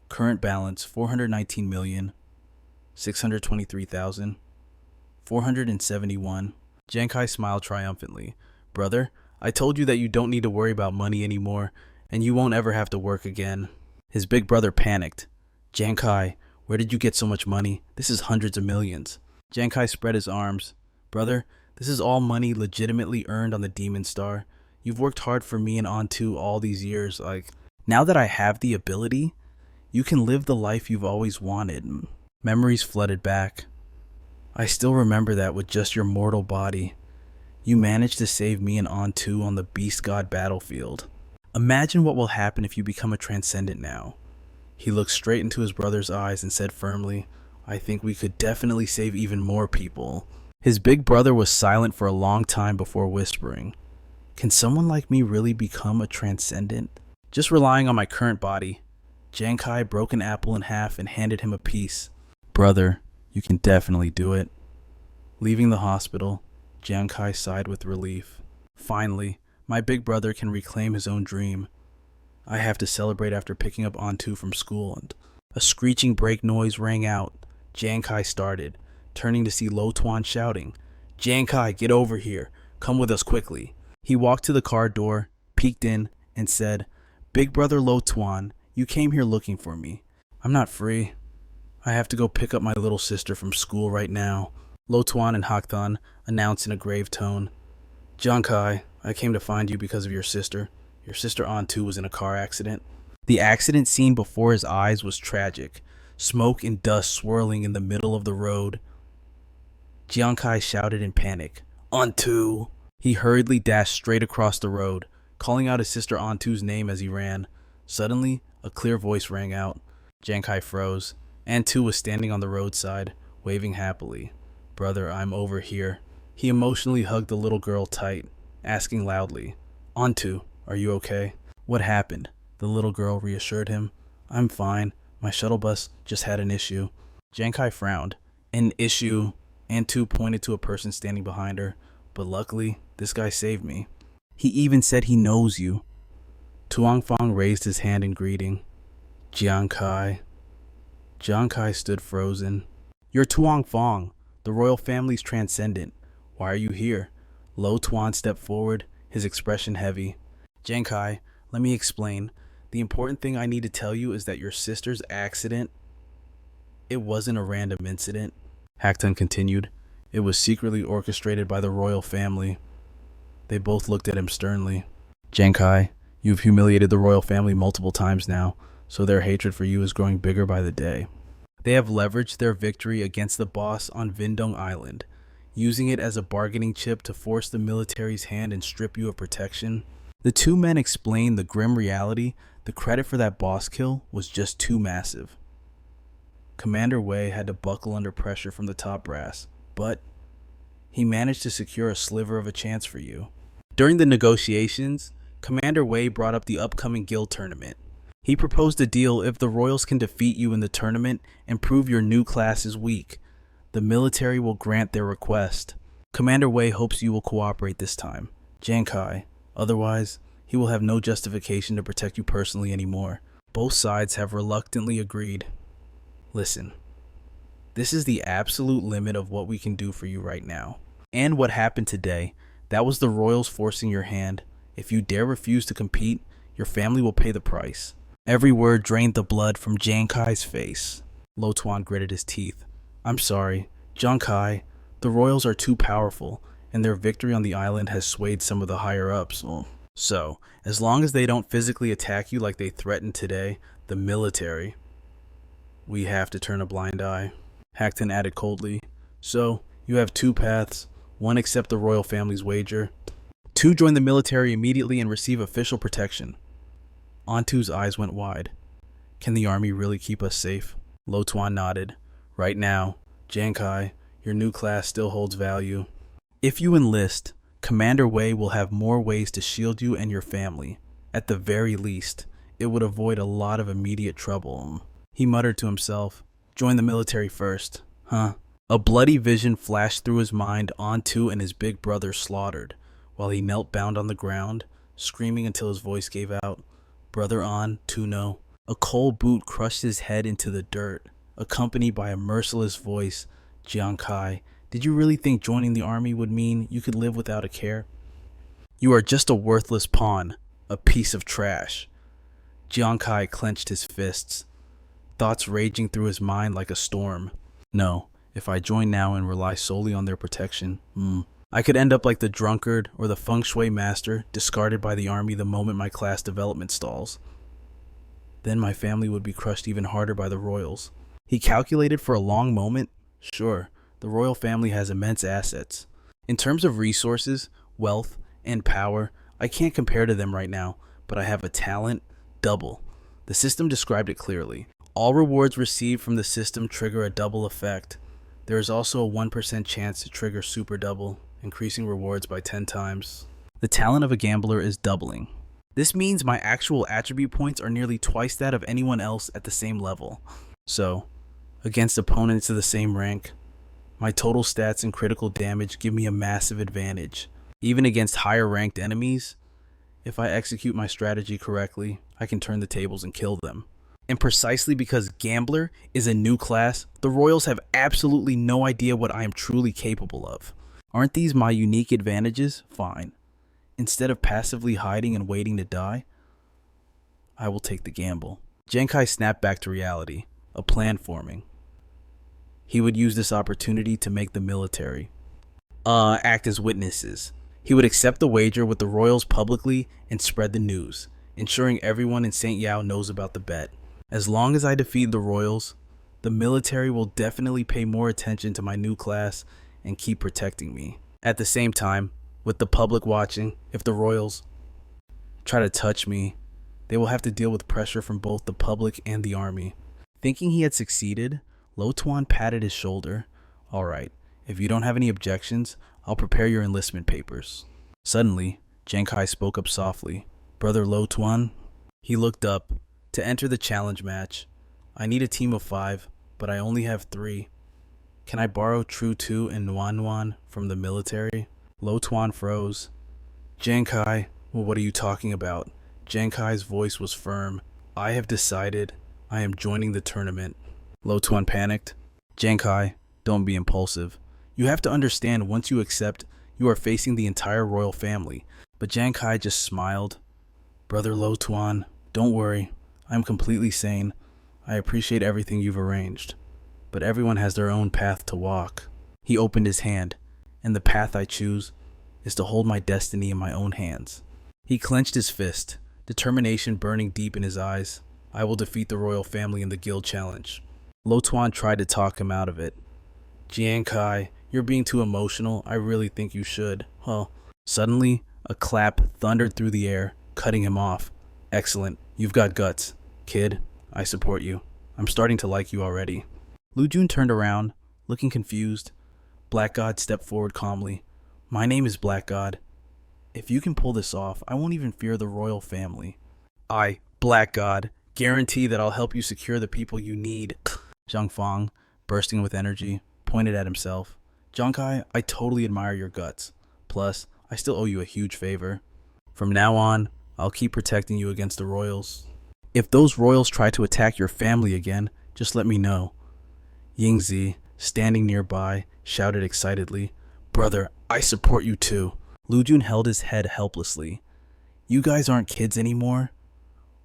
S1: Current balance 419,623,471. Giang Khai smiled triumphantly. Brother, I told you that you don't need to worry about money anymore, and you won't ever have to work again. His big brother panicked. Giang Khai, where did you get so much money? This is hundreds of millions. Giang Khai spread his arms. Brother, this is all money legitimately earned on the Demon Star. You've worked hard for me and Onto all these years. Now that I have the ability, you can live the life you've always wanted. Memories flooded back. I still remember that with just your mortal body. You managed to save me and Onto on the Beast God battlefield. Imagine what will happen if you become a transcendent now. He looked straight into his brother's eyes and said firmly, I think we could definitely save even more people. His big brother was silent for a long time before whispering, Can someone like me really become a transcendent? Just relying on my current body. Giang Khai broke an apple in half and handed him a piece. Brother, you can definitely do it. Leaving the hospital, Giang Khai sighed with relief. Finally, my big brother can reclaim his own dream. I have to celebrate after picking up Onto from school, and a screeching brake noise rang out. Giang Khai started, turning to see Lo Tuan shouting, Giang Khai, get over here. Come with us quickly. He walked to the car door, peeked in, and said, Big brother Lo Tuan, You came here looking for me. I'm not free. I have to go pick up my little sister from school right now. Lo Tuan and Haktan announced in a grave tone. Giang Khai, I came to find you because of your sister. Your sister Antu was in a car accident. The accident scene before his eyes was tragic. Smoke and dust swirling in the middle of the road. Giang Khai shouted in panic, Antu! He hurriedly dashed straight across the road, calling out his sister Antu's name as he ran. Suddenly, a clear voice rang out. Giang Khai froze. Antu was standing on the roadside, waving happily. Brother, I'm over here. He emotionally hugged the little girl tight, asking loudly, Antu, are you okay? What happened? The little girl reassured him. I'm fine. My shuttle bus just had an issue. Giang Khai frowned. An issue? Antu pointed to a person standing behind her. But luckily, this guy saved me. He even said he knows you. Tuang Fong raised his hand in greeting. Giang Khai. Giang Khai stood frozen. You're Tuang Fong. The royal family's transcendent. Why are you here? Lo Tuan stepped forward, his expression heavy. Giang Khai, let me explain. The important thing I need to tell you is that your sister's accident, it wasn't a random incident. Haktan continued. It was secretly orchestrated by the royal family. They both looked at him sternly. Giang Khai, you've humiliated the royal family multiple times now, so their hatred for you is growing bigger by the day. They have leveraged their victory against the boss on Vindong Island, using it as a bargaining chip to force the military's hand and strip you of protection. The two men explained the grim reality. The credit for that boss kill was just too massive. Commander Wei had to buckle under pressure from the top brass, but he managed to secure a sliver of a chance for you. During the negotiations, Commander Wei brought up the upcoming guild tournament. He proposed a deal if the royals can defeat you in the tournament and prove your new class is weak. The military will grant their request. Commander Wei hopes you will cooperate this time. Giang Khai. Otherwise, he will have no justification to protect you personally anymore. Both sides have reluctantly agreed. Listen, this is the absolute limit of what we can do for you right now. And what happened today, that was the royals forcing your hand. If you dare refuse to compete, your family will pay the price. Every word drained the blood from Giang Khai's face. Lo Tuan gritted his teeth. I'm sorry, Giang Khai, the royals are too powerful, and their victory on the island has swayed some of the higher-ups. So, as long as they don't physically attack you like they threatened today, the military, we have to turn a blind eye. Haktan added coldly. So, you have two paths. One, accept the royal family's wager. Two, join the military immediately and receive official protection. Antu's eyes went wide. Can the army really keep us safe? Lo Tuan nodded. Right now, Giang Khai, your new class still holds value. If you enlist, Commander Wei will have more ways to shield you and your family. At the very least, it would avoid a lot of immediate trouble. He muttered to himself, join the military first, huh? A bloody vision flashed through his mind. Antu and his big brother slaughtered, while he knelt bound on the ground, screaming until his voice gave out. Brother An, Tuno. A cold boot crushed his head into the dirt, accompanied by a merciless voice. Giang Khai, did you really think joining the army would mean you could live without a care? You are just a worthless pawn, a piece of trash. Giang Khai clenched his fists, thoughts raging through his mind like a storm. No, if I join now and rely solely on their protection, I could end up like the drunkard or the feng shui master discarded by the army the moment my class development stalls. Then my family would be crushed even harder by the royals. He calculated for a long moment. Sure, the royal family has immense assets. In terms of resources, wealth, and power, I can't compare to them right now, but I have a talent, double. The system described it clearly. All rewards received from the system trigger a double effect. There is also a 1% chance to trigger super double, increasing rewards by 10 times. The talent of a gambler is doubling. This means my actual attribute points are nearly twice that of anyone else at the same level. So, against opponents of the same rank, my total stats and critical damage give me a massive advantage. Even against higher ranked enemies, if I execute my strategy correctly, I can turn the tables and kill them. And precisely because Gambler is a new class, the Royals have absolutely no idea what I am truly capable of. Aren't these my unique advantages? Fine. Instead of passively hiding and waiting to die, I will take the gamble. Giang Khai snapped back to reality, a plan forming. He would use this opportunity to make the military act as witnesses. He would accept the wager with the royals publicly and spread the news, ensuring everyone in St. Yao knows about the bet. As long as I defeat the royals, the military will definitely pay more attention to my new class and keep protecting me. At the same time, with the public watching, if the royals try to touch me, they will have to deal with pressure from both the public and the army. Thinking he had succeeded, Lo Tuan patted his shoulder. All right, if you don't have any objections, I'll prepare your enlistment papers. Suddenly, Giang Khai spoke up softly. Brother Lo Tuan? He looked up. To enter the challenge match, I need a team of 5, but I only have 3. Can I borrow True 2 and Nuan Nuan from the military? Lo Tuan froze. Giang Khai, well, what are you talking about? Giang Khai's voice was firm. I have decided I am joining the tournament. Lo Tuan panicked. Giang Khai, don't be impulsive. You have to understand, once you accept, you are facing the entire royal family. But Giang Khai just smiled. Brother Lo Tuan, don't worry. I am completely sane. I appreciate everything you've arranged. But everyone has their own path to walk. He opened his hand, and the path I choose is to hold my destiny in my own hands. He clenched his fist, determination burning deep in his eyes. I will defeat the royal family in the guild challenge. Lo Tuan tried to talk him out of it. Giang Khai, you're being too emotional. I really think you should. Well, suddenly, a clap thundered through the air, cutting him off. Excellent. You've got guts. Kid, I support you. I'm starting to like you already. Lu Jun turned around, looking confused. Black God stepped forward calmly. My name is Black God. If you can pull this off, I won't even fear the royal family. I, Black God, guarantee that I'll help you secure the people you need. Zhang Fang, bursting with energy, pointed at himself. Giang Khai, I totally admire your guts. Plus, I still owe you a huge favor. From now on, I'll keep protecting you against the royals. If those royals try to attack your family again, just let me know. Yingzi, standing nearby, shouted excitedly, Brother, I support you too. Lu Jun held his head helplessly. You guys aren't kids anymore.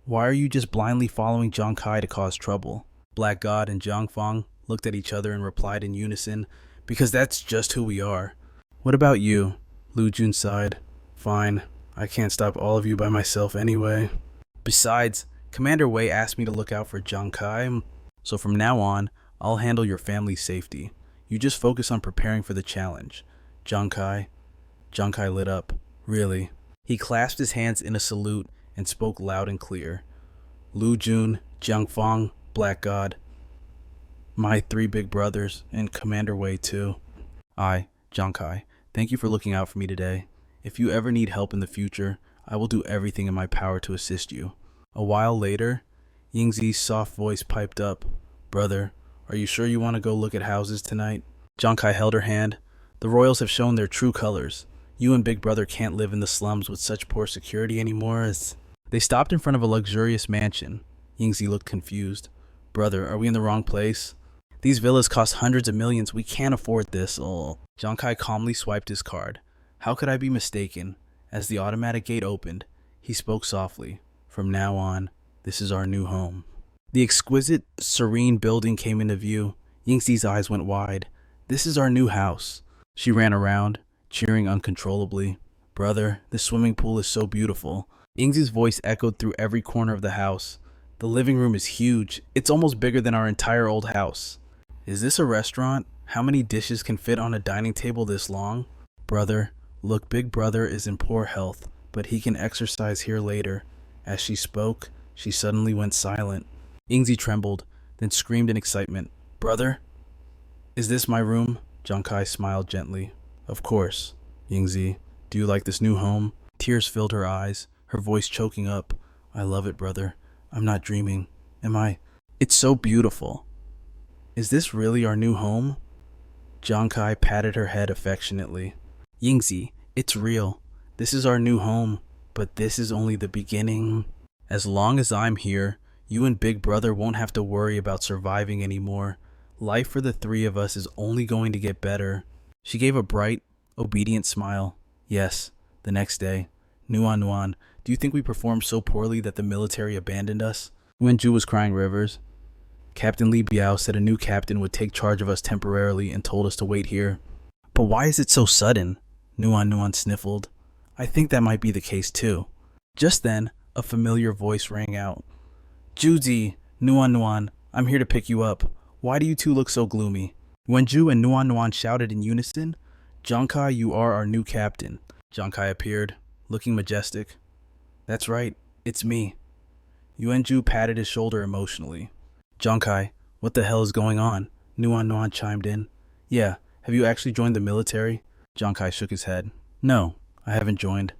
S1: Why are you just blindly following Giang Khai to cause trouble? Black God and Zhang Fang looked at each other and replied in unison, because that's just who we are. What about you? Lu Jun sighed. Fine, I can't stop all of you by myself anyway. Besides, Commander Wei asked me to look out for Giang Khai, so from now on, I'll handle your family's safety. You just focus on preparing for the challenge. Giang Khai. Giang Khai lit up. Really? He clasped his hands in a salute and spoke loud and clear. Lu Jun, Jiang Fang, Black God. My 3 big brothers, and Commander Wei too. I, Giang Khai, thank you for looking out for me today. If you ever need help in the future, I will do everything in my power to assist you. A while later, Yingzi's soft voice piped up. Brother, are you sure you want to go look at houses tonight? Giang Khai held her hand. The royals have shown their true colors. You and Big Brother can't live in the slums with such poor security anymore. As they stopped in front of a luxurious mansion. Yingzi looked confused. Brother, are we in the wrong place? These villas cost hundreds of millions. We can't afford this. Oh. Giang Khai calmly swiped his card. How could I be mistaken? As the automatic gate opened, he spoke softly. From now on, this is our new home. The exquisite, serene building came into view. Yingzi's eyes went wide. This is our new house. She ran around, cheering uncontrollably. Brother, this swimming pool is so beautiful. Yingzi's voice echoed through every corner of the house. The living room is huge. It's almost bigger than our entire old house. Is this a restaurant? How many dishes can fit on a dining table this long? Brother, look, Big Brother is in poor health, but he can exercise here later. As she spoke, she suddenly went silent. Yingzi trembled, then screamed in excitement. Brother? Is this my room? Giang Khai smiled gently. Of course. Yingzi, do you like this new home? Tears filled her eyes, her voice choking up. I love it, brother. I'm not dreaming. Am I? It's so beautiful. Is this really our new home? Giang Khai patted her head affectionately. Yingzi, it's real. This is our new home, but this is only the beginning. As long as I'm here, you and Big Brother won't have to worry about surviving anymore. Life for the 3 of us is only going to get better. She gave a bright, obedient smile. Yes, the next day. Nuan Nuan, do you think we performed so poorly that the military abandoned us? Wenju was crying rivers. Captain Li Biao said a new captain would take charge of us temporarily and told us to wait here. But why is it so sudden? Nuan sniffled. I think that might be the case too. Just then, a familiar voice rang out. Juzi, Nuan, I'm here to pick you up. Why do you two look so gloomy? Wenju and Nuan shouted in unison. Giang Khai, you are our new captain. Giang Khai appeared, looking majestic. That's right, it's me. Yuanju patted his shoulder emotionally. Giang Khai, what the hell is going on? Nuan chimed in. Yeah, have you actually joined the military? Giang Khai shook his head. No, I haven't joined.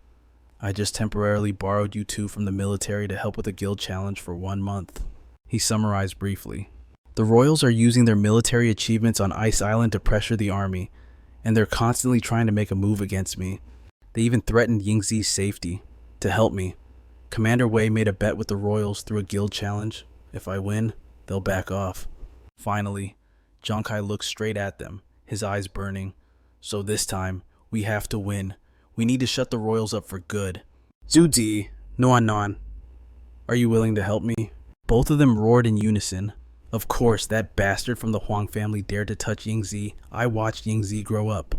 S1: I just temporarily borrowed you two from the military to help with a guild challenge for 1 month. He summarized briefly. The Royals are using their military achievements on Ice Island to pressure the army, and they're constantly trying to make a move against me. They even threatened Yingzi's safety to help me. Commander Wei made a bet with the Royals through a guild challenge. If I win, they'll back off. Finally, Giang Khai looked straight at them, his eyes burning. So this time, we have to win. We need to shut the Royals up for good. Zuzi, Nuan, are you willing to help me? Both of them roared in unison. Of course, that bastard from the Huang family dared to touch Yingzi. I watched Yingzi grow up.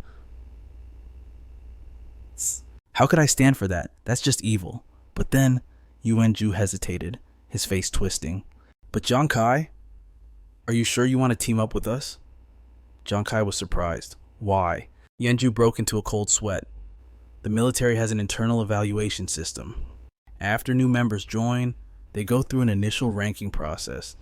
S1: How could I stand for that? That's just evil. But then, Yuanju hesitated, his face twisting. But Giang Khai? Are you sure you want to team up with us? Giang Khai was surprised. Why? Yuanju broke into a cold sweat. The military has an internal evaluation system. After new members join, they go through an initial ranking process.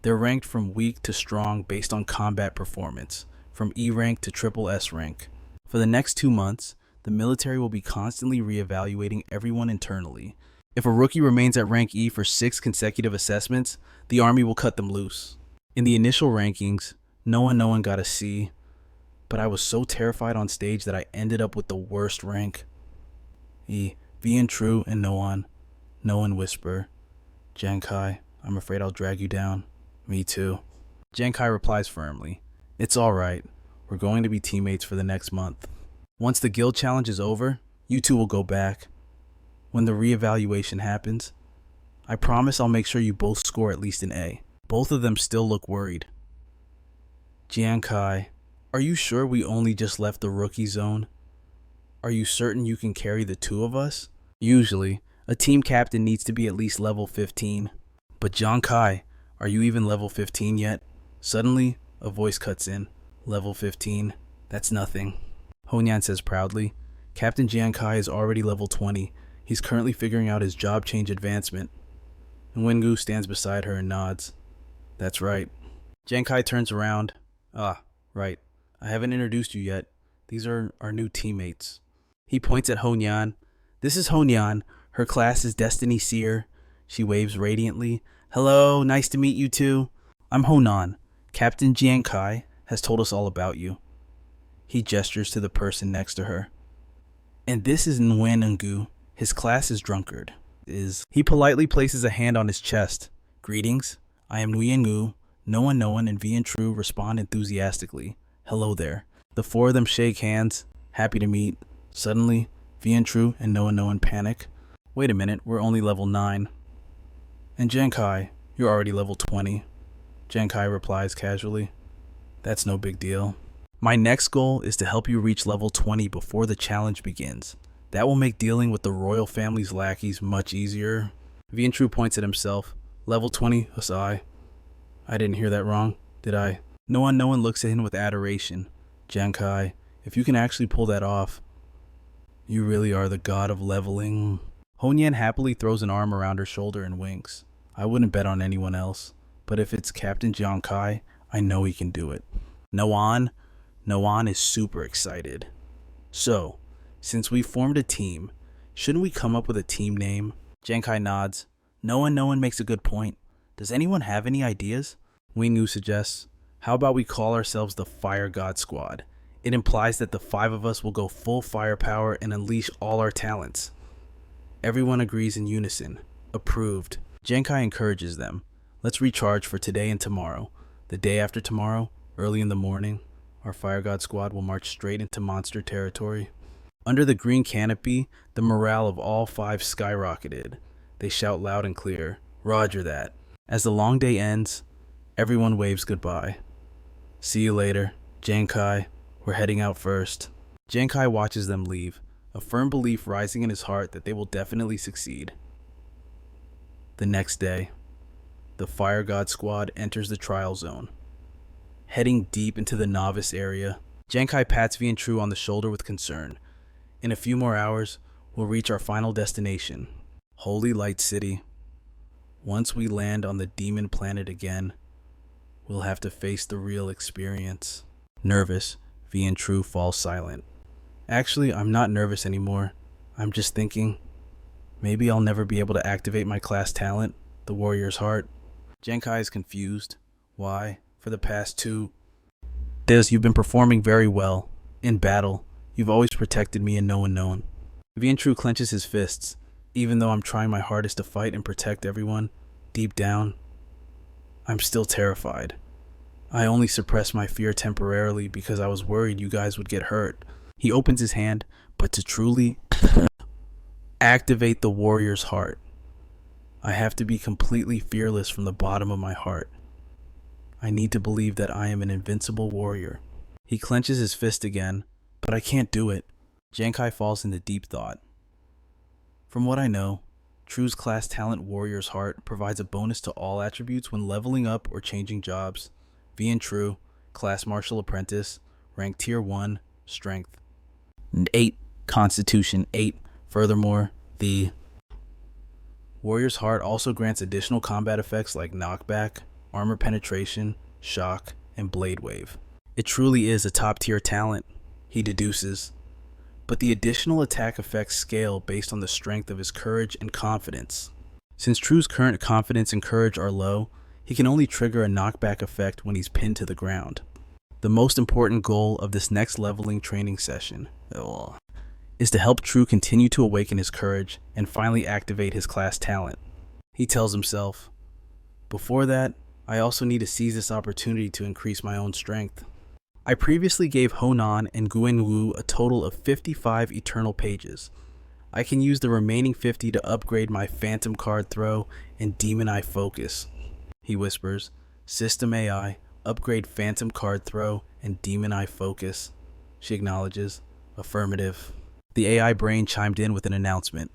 S1: They're ranked from weak to strong based on combat performance, from E rank to triple S rank. For the next 2 months, the military will be constantly reevaluating everyone internally. If a rookie remains at rank E for 6 consecutive assessments, the army will cut them loose. In the initial rankings, no one got a C, but I was so terrified on stage that I ended up with the worst rank. E, V and True and no one whisper. Giang Khai, I'm afraid I'll drag you down. Me too. Giang Khai replies firmly. It's alright. We're going to be teammates for the next month. Once the guild challenge is over, you two will go back. When the reevaluation happens, I promise I'll make sure you both score at least an A. Both of them still look worried. Giang Khai, are you sure we only just left the rookie zone? Are you certain you can carry the two of us? Usually, a team captain needs to be at least level 15. But Giang Khai, are you even level 15 yet? Suddenly, a voice cuts in. Level 15? That's nothing. Honyan says proudly. Captain Giang Khai is already level 20. He's currently figuring out his job change advancement. And Wengu stands beside her and nods. That's right. Giang Khai turns around. Ah, right. I haven't introduced you yet. These are our new teammates. He points at Honyan. This is Honyan. Her class is Destiny Seer. She waves radiantly. Hello, nice to meet you two. I'm Honan. Captain Giang Khai has told us all about you. He gestures to the person next to her. And this is Nguyen Ngu. His class is Drunkard. He politely places a hand on his chest. Greetings. I am Nguyen Ngu. No one and V and True respond enthusiastically. Hello there. The 4 of them shake hands. Happy to meet. Suddenly, V and True and no one panic. Wait a minute, we're only level 9. And Giang Khai, you're already level 20. Giang Khai replies casually. That's no big deal. My next goal is to help you reach level 20 before the challenge begins. That will make dealing with the royal family's lackeys much easier. V and True points at himself. Level 20, Asai. I didn't hear that wrong, did I? No one looks at him with adoration. Giang Khai, if you can actually pull that off, you really are the god of leveling. Honyan happily throws an arm around her shoulder and winks. I wouldn't bet on anyone else, but if it's Captain Giang Khai, I know he can do it. Noan is super excited. So, since we formed a team, shouldn't we come up with a team name? Giang Khai nods. No one makes a good point. Does anyone have any ideas? Wingu suggests, how about we call ourselves the Fire God Squad? It implies that the 5 of us will go full firepower and unleash all our talents. Everyone agrees in unison. Approved. Giang Khai encourages them. Let's recharge for today and tomorrow. The day after tomorrow, early in the morning, our Fire God Squad will march straight into monster territory. Under the green canopy, the morale of all 5 skyrocketed. They shout loud and clear. Roger that. As the long day ends, everyone waves goodbye. See you later, Giang Khai. We're heading out first. Giang Khai watches them leave, a firm belief rising in his heart that they will definitely succeed. The next day, the Fire God squad enters the trial zone. Heading deep into the novice area, Giang Khai pats Vian Tru on the shoulder with concern. In a few more hours, we'll reach our final destination, Holy Light City. Once we land on the demon planet again, we'll have to face the real experience. Nervous, Vian Tru falls silent. Actually, I'm not nervous anymore. I'm just thinking, maybe I'll never be able to activate my class talent, the Warrior's Heart. Giang Khai is confused. Why? For the past 2 days, you've been performing very well. In battle, you've always protected me and no one known. Vian Tru clenches his fists. Even though I'm trying my hardest to fight and protect everyone, deep down, I'm still terrified. I only suppressed my fear temporarily because I was worried you guys would get hurt. He opens his hand, but to truly activate the Warrior's Heart, I have to be completely fearless from the bottom of my heart. I need to believe that I am an invincible warrior. He clenches his fist again, but I can't do it. Giang Khai falls into deep thought. From what I know, Tru's class talent Warrior's Heart provides a bonus to all attributes when leveling up or changing jobs. Vian Tru, class Martial Apprentice, rank Tier 1, Strength 8, Constitution 8. Furthermore, the Warrior's Heart also grants additional combat effects like knockback, armor penetration, shock, and blade wave. It truly is a top-tier talent, he deduces. But the additional attack effects scale based on the strength of his courage and confidence. Since Tru's current confidence and courage are low, he can only trigger a knockback effect when he's pinned to the ground. The most important goal of this next leveling training session is to help Tru continue to awaken his courage and finally activate his class talent. He tells himself, before that, I also need to seize this opportunity to increase my own strength. I previously gave Honan and Guan Wu a total of 55 eternal pages. I can use the remaining 50 to upgrade my Phantom Card Throw and Demon Eye Focus. He whispers, System AI, upgrade Phantom Card Throw and Demon Eye Focus. She acknowledges, affirmative. The AI brain chimed in with an announcement.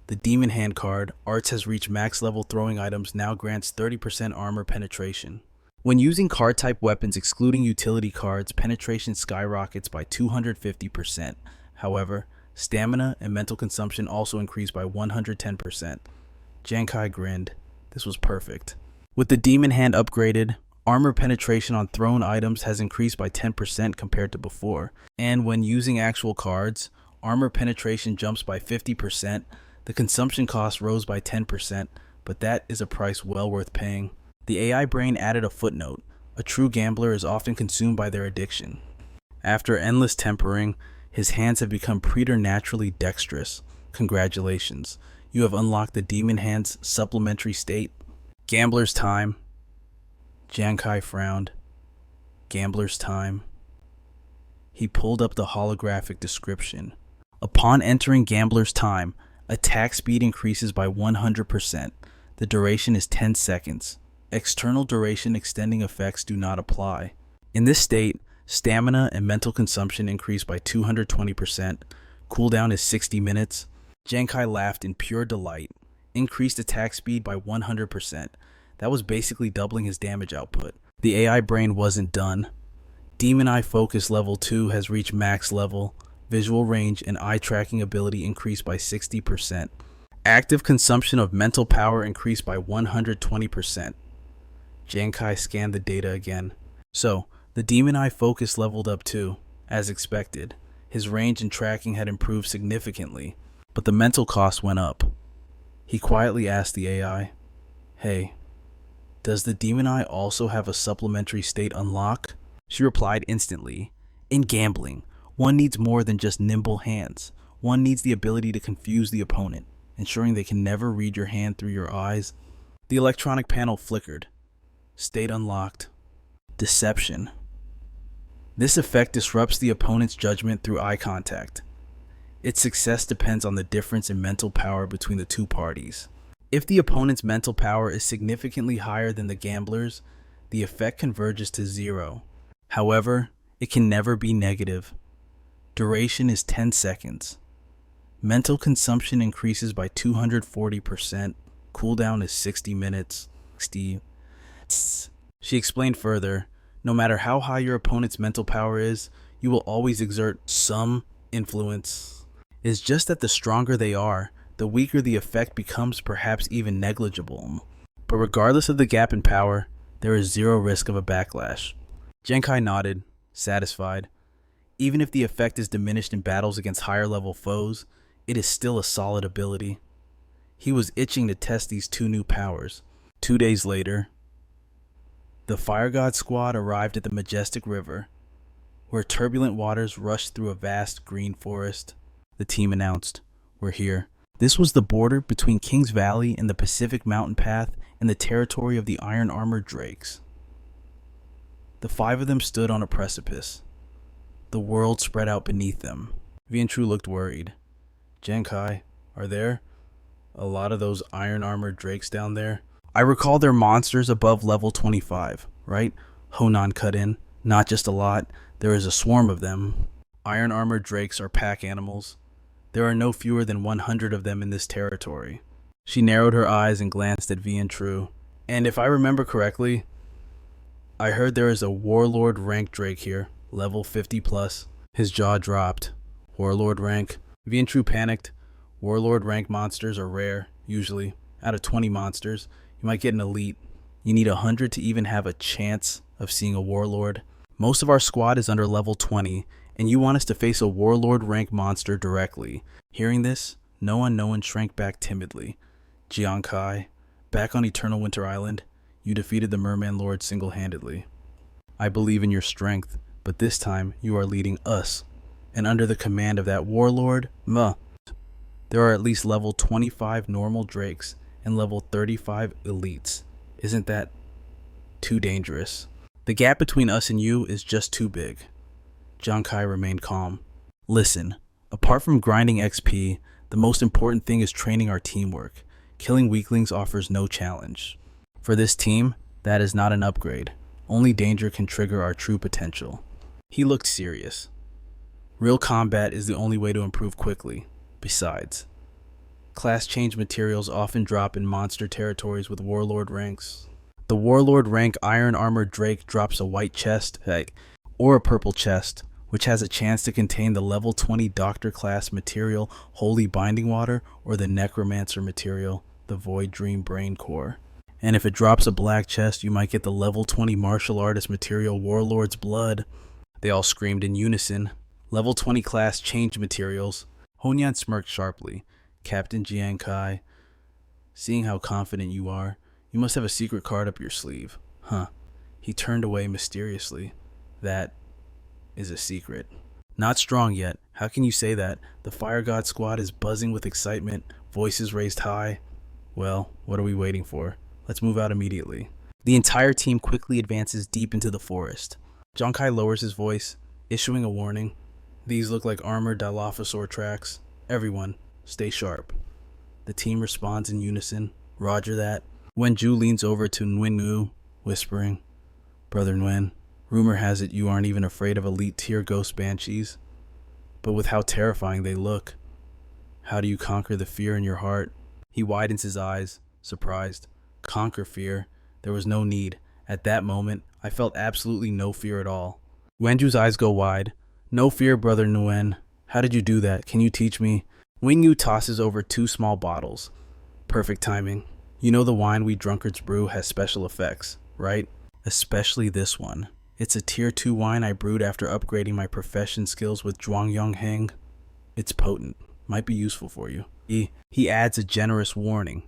S1: The Demon Hand card, Arts has reached max level throwing items, now grants 30% armor penetration. When using card-type weapons excluding utility cards, penetration skyrockets by 250%. However, stamina and mental consumption also increase by 110%. Giang Khai grinned. This was perfect. With the Demon Hand upgraded, armor penetration on thrown items has increased by 10% compared to before. And when using actual cards, armor penetration jumps by 50%. The consumption cost rose by 10%, but that is a price well worth paying. The AI brain added a footnote. A true gambler is often consumed by their addiction. After endless tempering, his hands have become preternaturally dexterous. Congratulations. You have unlocked the Demon Hand's supplementary state. Gambler's time. Giang Khai frowned. Gambler's time. He pulled up the holographic description. Upon entering Gambler's time, attack speed increases by 100%. The duration is 10 seconds. External duration extending effects do not apply. In this state, stamina and mental consumption increase by 220%. Cooldown is 60 minutes. Giang Khai laughed in pure delight. Increased attack speed by 100%. That was basically doubling his damage output. The AI brain wasn't done. Demon Eye Focus level 2 has reached max level. Visual range and eye tracking ability increased by 60%. Active consumption of mental power increased by 120%. Giang Khai scanned the data again. So, the Demon Eye Focus leveled up too, as expected. His range and tracking had improved significantly, but the mental cost went up. He quietly asked the AI, Hey, does the Demon Eye also have a supplementary state unlock? She replied instantly, In gambling, one needs more than just nimble hands. One needs the ability to confuse the opponent, ensuring they can never read your hand through your eyes. The electronic panel flickered. State unlocked. Deception. This effect disrupts the opponent's judgment through eye contact. Its success depends on the difference in mental power between the two parties. If the opponent's mental power is significantly higher than the gambler's, the effect converges to 0. However, it can never be negative. Duration is 10 seconds. Mental consumption increases by 240%. Cooldown is 60 minutes. She explained further, no matter how high your opponent's mental power is, you will always exert some influence. It's just that the stronger they are, the weaker the effect becomes, perhaps even negligible. But regardless of the gap in power, there is 0 risk of a backlash. Giang Khai nodded, satisfied. Even if the effect is diminished in battles against higher level foes, it is still a solid ability. He was itching to test these 2 new powers. 2 days later, the Fire God squad arrived at the majestic river, where turbulent waters rushed through a vast green forest. The team announced, "We're here." This was the border between Kings Valley and the Pacific Mountain Path and the territory of the iron-armored drakes. The 5 of them stood on a precipice. The world spread out beneath them. Vientru looked worried. "Giang Khai, are there a lot of those iron-armored drakes down there?" "I recall they're monsters above level 25, right?" Honan cut in. "Not just a lot, there is a swarm of them. Iron-armored drakes are pack animals. There are no fewer than 100 of them in this territory." She narrowed her eyes and glanced at Vientru. "And if I remember correctly, I heard there is a warlord rank drake here, level 50 plus. His jaw dropped. "Warlord rank?" Vientru panicked. "Warlord rank monsters are rare, usually. Out of 20 monsters, you might get an elite. You need 100 to even have a chance of seeing a warlord. Most of our squad is under level 20, and you want us to face a warlord rank monster directly." Hearing this, no unknown shrank back timidly. "Giang Khai, back on Eternal Winter Island, you defeated the Merman Lord single-handedly. I believe in your strength, but this time you are leading us, and under the command of that warlord, there are at least level 25 normal drakes and level 35 elites. Isn't that too dangerous? The gap between us and you is just too big." Giang Khai remained calm. "Listen, apart from grinding XP, the most important thing is training our teamwork. Killing weaklings offers no challenge. For this team, that is not an upgrade. Only danger can trigger our true potential." He looked serious. "Real combat is the only way to improve quickly. Besides, class change materials often drop in monster territories with warlord ranks. The warlord rank iron armored drake drops a white chest, or a purple chest, which has a chance to contain the level 20 doctor class material Holy Binding Water or the necromancer material, the Void Dream Brain Core. And if it drops a black chest, you might get the level 20 martial artist material Warlord's Blood." They all screamed in unison. "Level 20 class change materials." Honyan smirked sharply. "Captain Giang Khai, seeing how confident you are, you must have a secret card up your sleeve." "Huh." He turned away mysteriously. "That is a secret." "Not strong yet. How can you say that? The Fire God squad is buzzing with excitement, voices raised high." "Well, what are we waiting for? Let's move out immediately." The entire team quickly advances deep into the forest. Giang Khai lowers his voice, issuing a warning. "These look like armored Dilophosaur tracks. Everyone, stay sharp." The team responds in unison. "Roger that." Wenju leans over to Nguyen, whispering, "Brother Nguyen, rumor has it you aren't even afraid of elite tier ghost banshees. But with how terrifying they look, how do you conquer the fear in your heart?" He widens his eyes, surprised. Conquer fear? There was no need. At that moment, I felt absolutely no fear at all. Wenju's eyes go wide. "No fear, Brother Nguyen. How did you do that? Can you teach me?" Wingyu tosses over 2 small bottles. "Perfect timing. You know the wine we drunkards brew has special effects, right? Especially this one. It's a tier 2 wine I brewed after upgrading my profession skills with Zhuangyong Heng. It's potent. Might be useful for you." He adds a generous warning.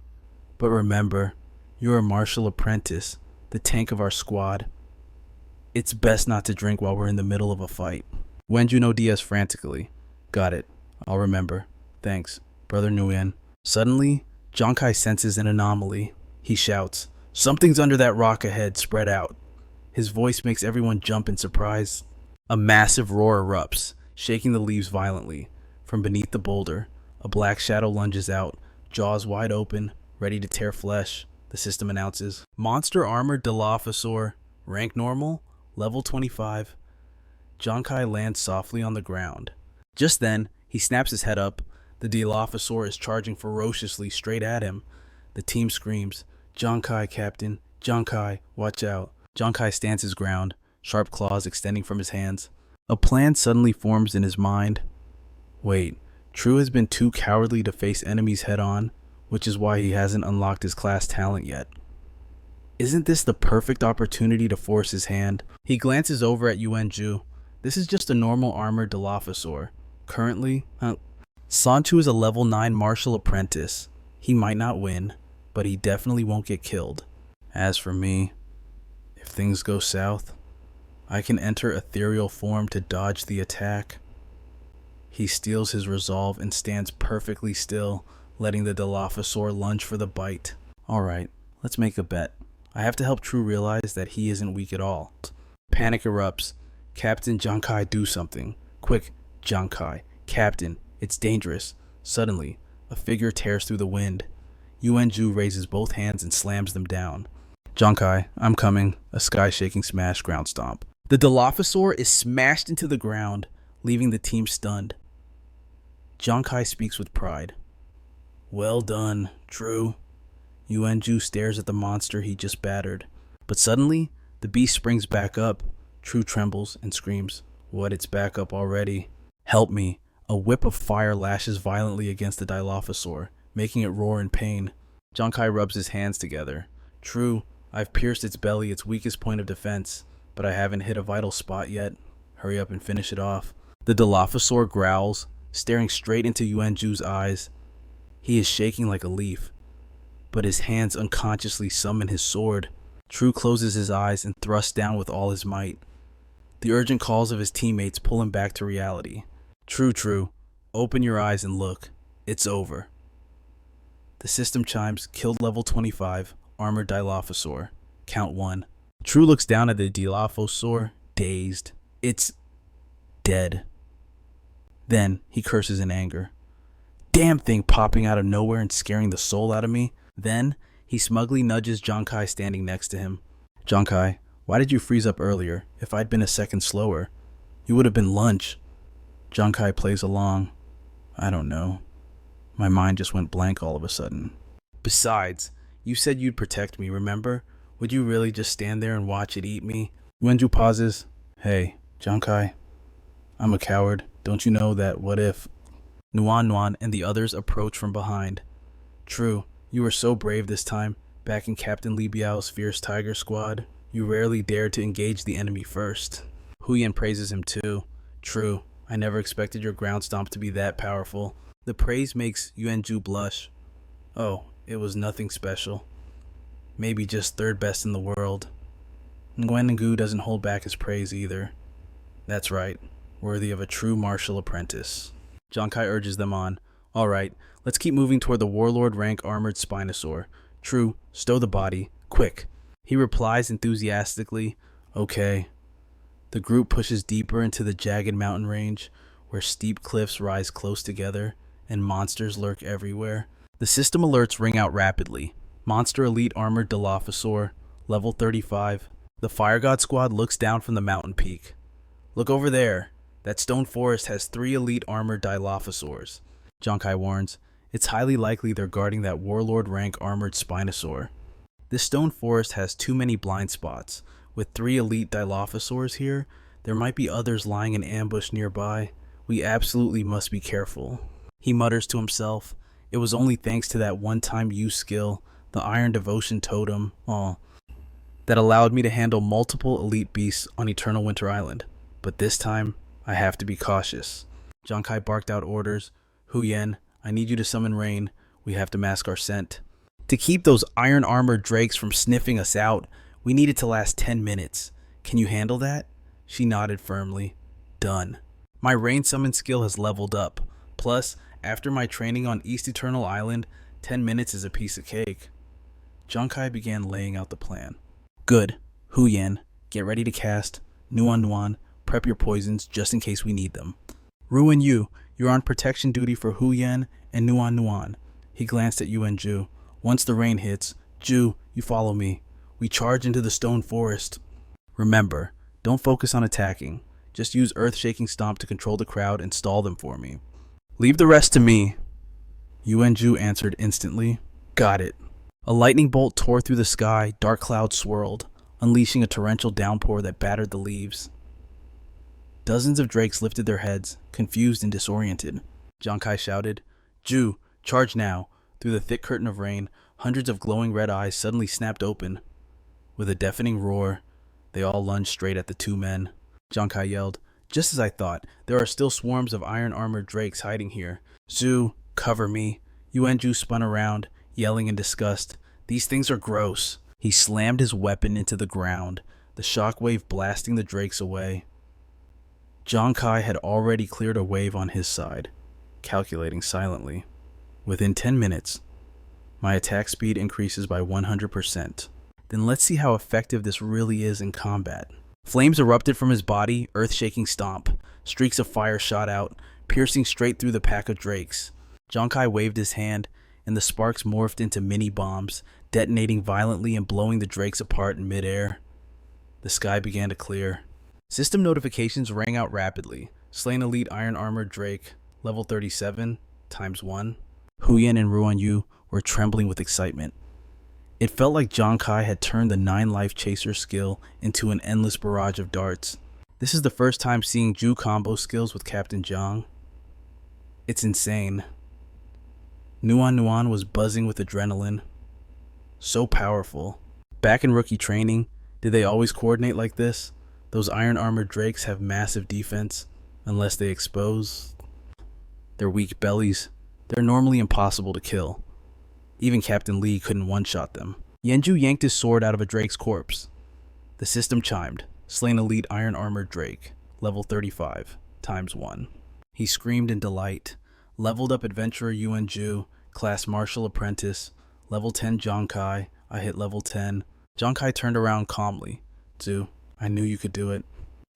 S1: "But remember, you're a martial apprentice, the tank of our squad. It's best not to drink while we're in the middle of a fight." Wenju nods frantically. "Got it. I'll remember. Thanks, Brother Nguyen." Suddenly, Giang Khai senses an anomaly. He shouts, "Something's under that rock ahead, spread out." His voice makes everyone jump in surprise. A massive roar erupts, shaking the leaves violently. From beneath the boulder, a black shadow lunges out, jaws wide open, ready to tear flesh, the system announces. Monster Armored Dilophosaur, rank normal, level 25. Giang Khai lands softly on the ground. Just then, he snaps his head up. The Dilophosaur is charging ferociously straight at him. The team screams, "Giang Khai, Captain! Giang Khai, watch out!" Giang Khai stands his ground, sharp claws extending from his hands. A plan suddenly forms in his mind. Wait, True has been too cowardly to face enemies head-on, which is why he hasn't unlocked his class talent yet. Isn't this the perfect opportunity to force his hand? He glances over at Yuanju. This is just a normal armored Dilophosaur. Currently, Sanchu is a level 9 martial apprentice. He might not win, but he definitely won't get killed. As for me, if things go south, I can enter ethereal form to dodge the attack. He steals his resolve and stands perfectly still, letting the Dilophosaur lunge for the bite. Alright, let's make a bet. I have to help True realize that he isn't weak at all. Panic erupts. Captain Giang Khai, do something. Quick, Giang Khai. Captain, it's dangerous. Suddenly, a figure tears through the wind. Yuanju raises both hands and slams them down. Giang Khai, I'm coming. A sky-shaking smash ground stomp. The Dilophosaur is smashed into the ground, leaving the team stunned. Giang Khai speaks with pride. Well done, True. Yuanju stares at the monster he just battered. But suddenly, the beast springs back up. True trembles and screams, "What, it's back up already? Help me." A whip of fire lashes violently against the Dilophosaur, making it roar in pain. Giang Khai rubs his hands together. True, I've pierced its belly, its weakest point of defense, but I haven't hit a vital spot yet. Hurry up and finish it off. The Dilophosaur growls, staring straight into Yuanju's eyes. He is shaking like a leaf, but his hands unconsciously summon his sword. True closes his eyes and thrusts down with all his might. The urgent calls of his teammates pull him back to reality. True, open your eyes and look. It's over. The system chimes, killed level 25, armored Dilophosaur. Count 1. True looks down at the Dilophosaur, dazed. It's dead. Then he curses in anger. Damn thing popping out of nowhere and scaring the soul out of me. Then he smugly nudges Giang Khai standing next to him. Giang Khai, why did you freeze up earlier? If I'd been a second slower, you would have been lunch. Giang Khai plays along. I don't know. My mind just went blank all of a sudden. Besides, you said you'd protect me, remember? Would you really just stand there and watch it eat me? Wenju pauses. Hey, Giang Khai, I'm a coward. Don't you know that what if? Nuan and the others approach from behind. True, you were so brave this time. Back in Captain Li Biao's fierce tiger squad, you rarely dared to engage the enemy first. Huyan praises him too. True, I never expected your ground stomp to be that powerful. The praise makes Yuanju blush. Oh, it was nothing special. Maybe just third best in the world. Nguyen doesn't hold back his praise either. That's right, worthy of a true martial apprentice. Giang Khai urges them on. Alright, let's keep moving toward the warlord rank armored Spinosaur. True, stow the body, quick. He replies enthusiastically, okay. The group pushes deeper into the jagged mountain range, where steep cliffs rise close together, and monsters lurk everywhere. The system alerts ring out rapidly. Monster Elite Armored Dilophosaur, level 35. The Fire God squad looks down from the mountain peak. Look over there. That stone forest has 3 elite armored Dilophosaurs. Giang Khai warns, it's highly likely they're guarding that warlord rank armored Spinosaur. This stone forest has too many blind spots. With 3 elite Dilophosaurs here, there might be others lying in ambush nearby. We absolutely must be careful. He mutters to himself, it was only thanks to that one-time use skill, the Iron Devotion Totem, that allowed me to handle multiple elite beasts on Eternal Winter Island. But this time, I have to be cautious. Giang Khai barked out orders. Huyan, I need you to summon rain. We have to mask our scent. To keep those iron-armored drakes from sniffing us out, we need it to last 10 minutes. Can you handle that? She nodded firmly. Done. My rain summon skill has leveled up. Plus, after my training on East Eternal Island, 10 minutes is a piece of cake. Giang Khai began laying out the plan. Good. Huyan, get ready to cast. Nuan, prep your poisons just in case we need them. Ruin you're on protection duty for Huyan and Nuan. He glanced at Yuanju. Once the rain hits, Ju, you follow me. We charge into the stone forest. Remember, don't focus on attacking. Just use earth-shaking stomp to control the crowd and stall them for me. Leave the rest to me. Yuan Ju answered instantly. Got it. A lightning bolt tore through the sky, dark clouds swirled, unleashing a torrential downpour that battered the leaves. Dozens of drakes lifted their heads, confused and disoriented. Giang Khai shouted, Ju, charge now. Through the thick curtain of rain, hundreds of glowing red eyes suddenly snapped open. With a deafening roar, they all lunged straight at the two men. Giang Khai yelled, just as I thought, there are still swarms of iron-armored drakes hiding here. Zu, cover me. Yuan Ju spun around, yelling in disgust. These things are gross. He slammed his weapon into the ground, the shockwave blasting the drakes away. Giang Khai had already cleared a wave on his side, calculating silently. Within 10 minutes, my attack speed increases by 100%. Then let's see how effective this really is in combat. Flames erupted from his body, earth-shaking stomp. Streaks of fire shot out, piercing straight through the pack of drakes. Giang Khai waved his hand, and the sparks morphed into mini-bombs, detonating violently and blowing the drakes apart in midair. The sky began to clear. System notifications rang out rapidly. Slain elite iron-armored drake, level 37, ×1. Huyan and Ruan Yu were trembling with excitement. It felt like Giang Khai had turned the 9-life chaser skill into an endless barrage of darts. This is the first time seeing Ju combo skills with Captain Jiang. It's insane. Nuan was buzzing with adrenaline. So powerful. Back in rookie training, did they always coordinate like this? Those iron-armored drakes have massive defense, unless they expose their weak bellies. They're normally impossible to kill. Even Captain Lee couldn't one-shot them. Yanju yanked his sword out of a drake's corpse. The system chimed. Slain elite iron-armored drake, level 35, ×1. He screamed in delight. Leveled up adventurer Yuan Ju, class martial apprentice, level 10 Giang Khai, I hit level 10. Giang Khai turned around calmly. Zu, I knew you could do it.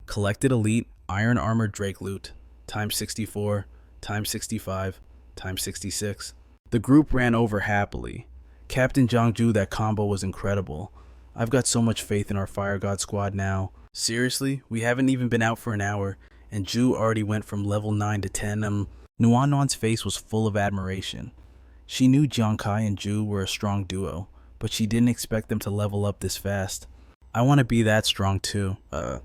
S1: Collected elite iron-armored drake loot, ×64, ×65, ×66. The group ran over happily. Captain Jiangju, that combo was incredible. I've got so much faith in our Fire God squad now. Seriously, we haven't even been out for an hour, and Ju already went from level 9 to 10. Nuan's face was full of admiration. She knew Giang Khai and Ju were a strong duo, but she didn't expect them to level up this fast. I want to be that strong too. Giang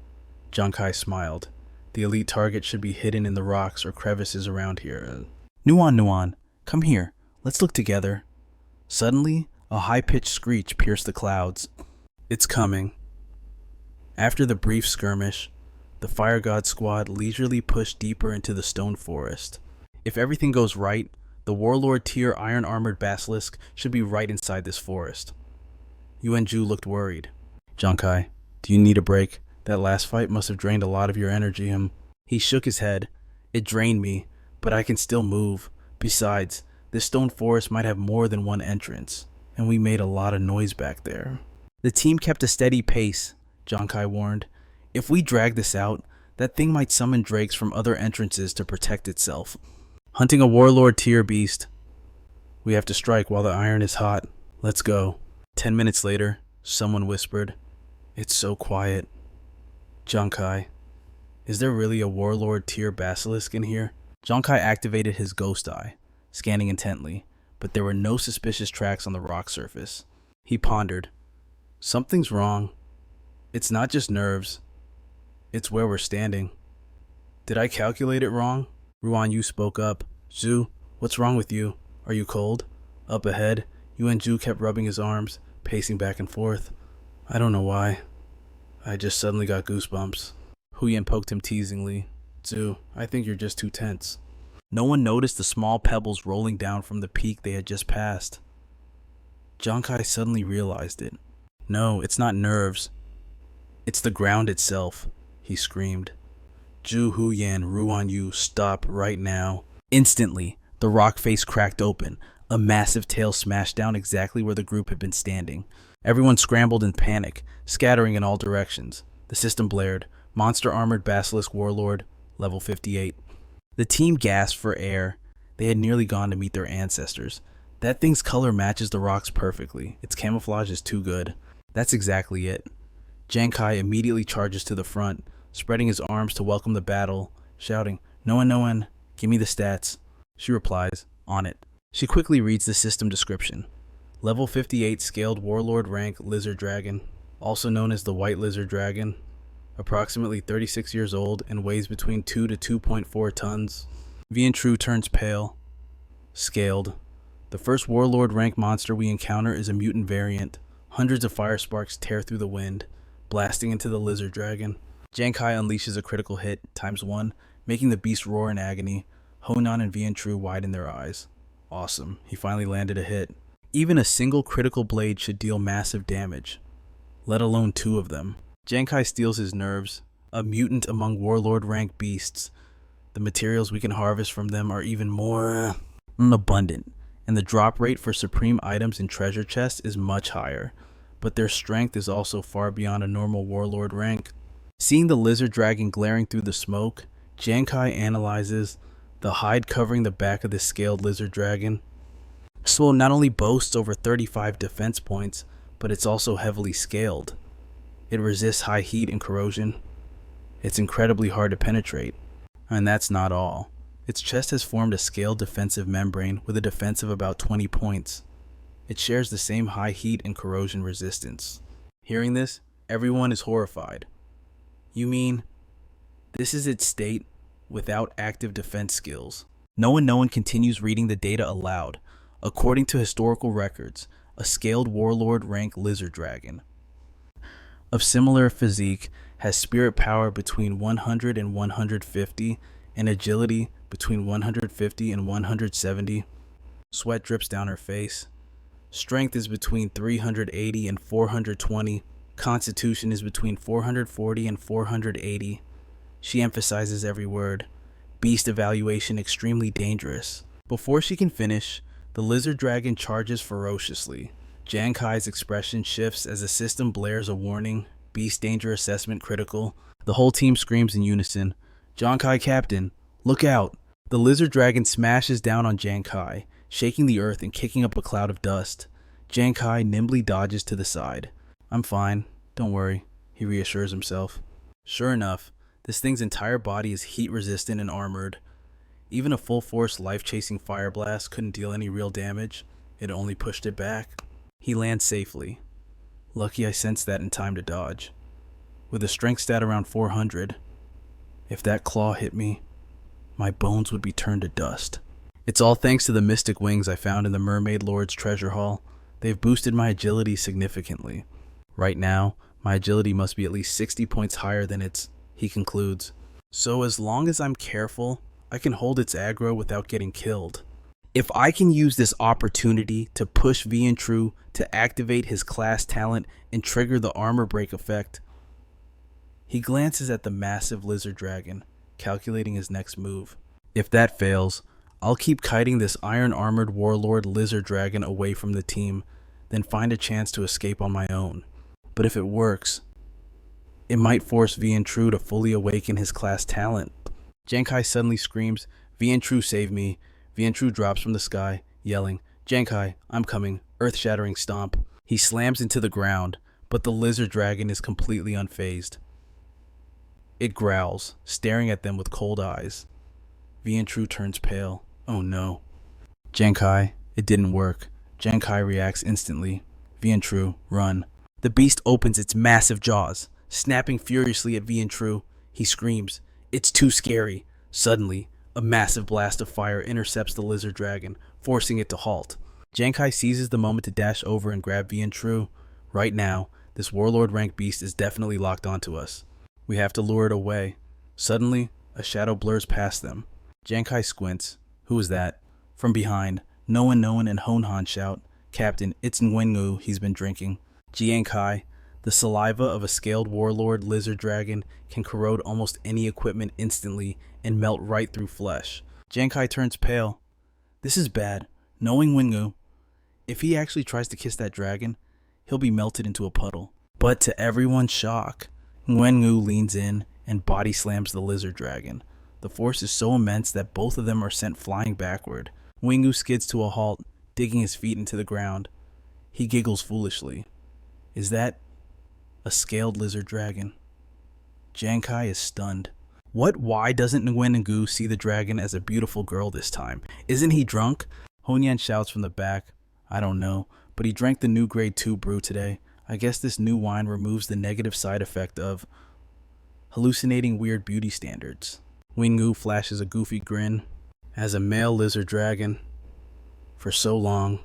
S1: Khai smiled. The elite target should be hidden in the rocks or crevices around here. Nuan, come here. Let's look together. Suddenly, a high-pitched screech pierced the clouds. It's coming. After the brief skirmish, the Fire God squad leisurely pushed deeper into the stone forest. If everything goes right, the Warlord tier iron-armored basilisk should be right inside this forest. Yuan Ju looked worried. Giang Khai, do you need a break? That last fight must have drained a lot of your energy. He shook his head. It drained me, but I can still move. Besides, this stone forest might have more than one entrance, and we made a lot of noise back there. The team kept a steady pace, Giang Khai warned. If we drag this out, that thing might summon drakes from other entrances to protect itself. Hunting a Warlord tier beast. We have to strike while the iron is hot. Let's go. 10 minutes later, someone whispered, It's so quiet. Giang Khai, is there really a Warlord tier basilisk in here? Giang Khai activated his ghost eye, scanning intently, but there were no suspicious tracks on the rock surface. He pondered. Something's wrong. It's not just nerves. It's where we're standing. Did I calculate it wrong? Ruan Yu spoke up. Zu, what's wrong with you? Are you cold? Up ahead, Yuan Ju kept rubbing his arms, pacing back and forth. I don't know why. I just suddenly got goosebumps. Huyan poked him teasingly. Zu, I think you're just too tense. No one noticed the small pebbles rolling down from the peak they had just passed. Giang Khai suddenly realized it. No, it's not nerves. It's the ground itself, he screamed. Ju, Huyan, Ruan Yu, stop right now. Instantly, the rock face cracked open. A massive tail smashed down exactly where the group had been standing. Everyone scrambled in panic, scattering in all directions. The system blared. Monster Armored Basilisk Warlord, level 58. The team gasped for air. They had nearly gone to meet their ancestors. That thing's color matches the rocks perfectly. Its camouflage is too good. That's exactly it. Giang Khai immediately charges to the front, spreading his arms to welcome the battle, shouting, "No one, no one, give me the stats." She replies, "On it." She quickly reads the system description. Level 58 scaled warlord rank lizard dragon, also known as the white lizard dragon, approximately 36 years old and weighs between 2 to 2.4 tons. Vian Tru turns pale. Scaled. The first warlord rank monster we encounter is a mutant variant. Hundreds of fire sparks tear through the wind, blasting into the lizard dragon. Giang Khai unleashes a critical hit, ×1, making the beast roar in agony. Honan and Vian Tru widen their eyes. Awesome, he finally landed a hit. Even a single critical blade should deal massive damage, let alone 2 of them. Giang Khai steals his nerves, a mutant among warlord rank beasts. The materials we can harvest from them are even more abundant, and the drop rate for supreme items in treasure chests is much higher, but their strength is also far beyond a normal warlord rank. Seeing the lizard dragon glaring through the smoke, Giang Khai analyzes the hide covering the back of the scaled lizard dragon. Swole not only boasts over 35 defense points, but it's also heavily scaled. It resists high heat and corrosion. It's incredibly hard to penetrate. And that's not all. Its chest has formed a scaled defensive membrane with a defense of about 20 points. It shares the same high heat and corrosion resistance. Hearing this, everyone is horrified. You mean, this is its state without active defense skills? No one continues reading the data aloud. According to historical records, a scaled warlord rank lizard dragon of similar physique has spirit power between 100 and 150 and agility between 150 and 170. Sweat drips down her face. Strength is between 380 and 420. Constitution is between 440 and 480. She emphasizes every word. Beast evaluation extremely dangerous. Before she can finish, the lizard dragon charges ferociously. Giang Khai's expression shifts as the system blares a warning. Beast danger assessment critical. The whole team screams in unison. "Giang Khai, Captain, look out!" The lizard dragon smashes down on Giang Khai, shaking the earth and kicking up a cloud of dust. Giang Khai nimbly dodges to the side. "I'm fine, don't worry," he reassures himself. Sure enough, this thing's entire body is heat resistant and armored. Even a full-force life-chasing fire blast couldn't deal any real damage. It only pushed it back. He lands safely. Lucky I sensed that in time to dodge. With a strength stat around 400, if that claw hit me, my bones would be turned to dust. It's all thanks to the mystic wings I found in the Mermaid Lord's treasure haul. They've boosted my agility significantly. Right now, my agility must be at least 60 points higher than its, he concludes. So as long as I'm careful, I can hold its aggro without getting killed. If I can use this opportunity to push Vian Tru to activate his class talent and trigger the armor break effect. He glances at the massive lizard dragon, calculating his next move. If that fails, I'll keep kiting this iron-armored warlord lizard dragon away from the team, then find a chance to escape on my own. But if it works, it might force Vian Tru to fully awaken his class talent. Giang Khai suddenly screams, "Vian Tru, save me." Vian Tru drops from the sky, yelling, "Giang Khai, I'm coming," earth-shattering stomp. He slams into the ground, but the lizard dragon is completely unfazed. It growls, staring at them with cold eyes. Vian Tru turns pale. Oh no. Giang Khai, it didn't work. Giang Khai reacts instantly. Vian Tru, run. The beast opens its massive jaws, snapping furiously at Vian Tru. He screams, "It's too scary." Suddenly, a massive blast of fire intercepts the lizard dragon, forcing it to halt. Giang Khai seizes the moment to dash over and grab Vian Tru. Right now, this warlord rank beast is definitely locked onto us. We have to lure it away. Suddenly, a shadow blurs past them. Giang Khai squints. Who is that? From behind, No one and Honan shout, "Captain, it's Nguyen, he's been drinking." Giang Khai, the saliva of a scaled warlord lizard dragon, can corrode almost any equipment instantly and melt right through flesh. Giang Khai turns pale. This is bad. Knowing Nguyen, if he actually tries to kiss that dragon, he'll be melted into a puddle. But to everyone's shock, Nguyen leans in and body slams the lizard dragon. The force is so immense that both of them are sent flying backward. Nguyen skids to a halt, digging his feet into the ground. He giggles foolishly. Is that a scaled lizard dragon? Giang Khai is stunned. What? Why doesn't Nguyen Ngu see the dragon as a beautiful girl this time? Isn't he drunk? Honyan shouts from the back. I don't know, but he drank the new grade 2 brew today. I guess this new wine removes the negative side effect of hallucinating weird beauty standards. Nguyen Ngu flashes a goofy grin. As a male lizard dragon, for so long,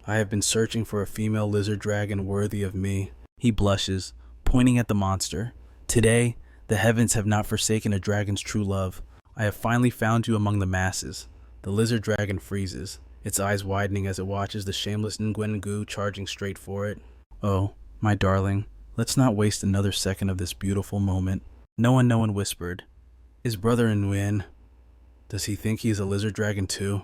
S1: I have been searching for a female lizard dragon worthy of me. He blushes, pointing at the monster. Today, the heavens have not forsaken a dragon's true love. I have finally found you among the masses. The lizard dragon freezes, its eyes widening as it watches the shameless Nguyen Ngu charging straight for it. Oh, my darling, let's not waste another second of this beautiful moment. No one whispered. Is brother Nguyen? Does he think he's a lizard dragon too?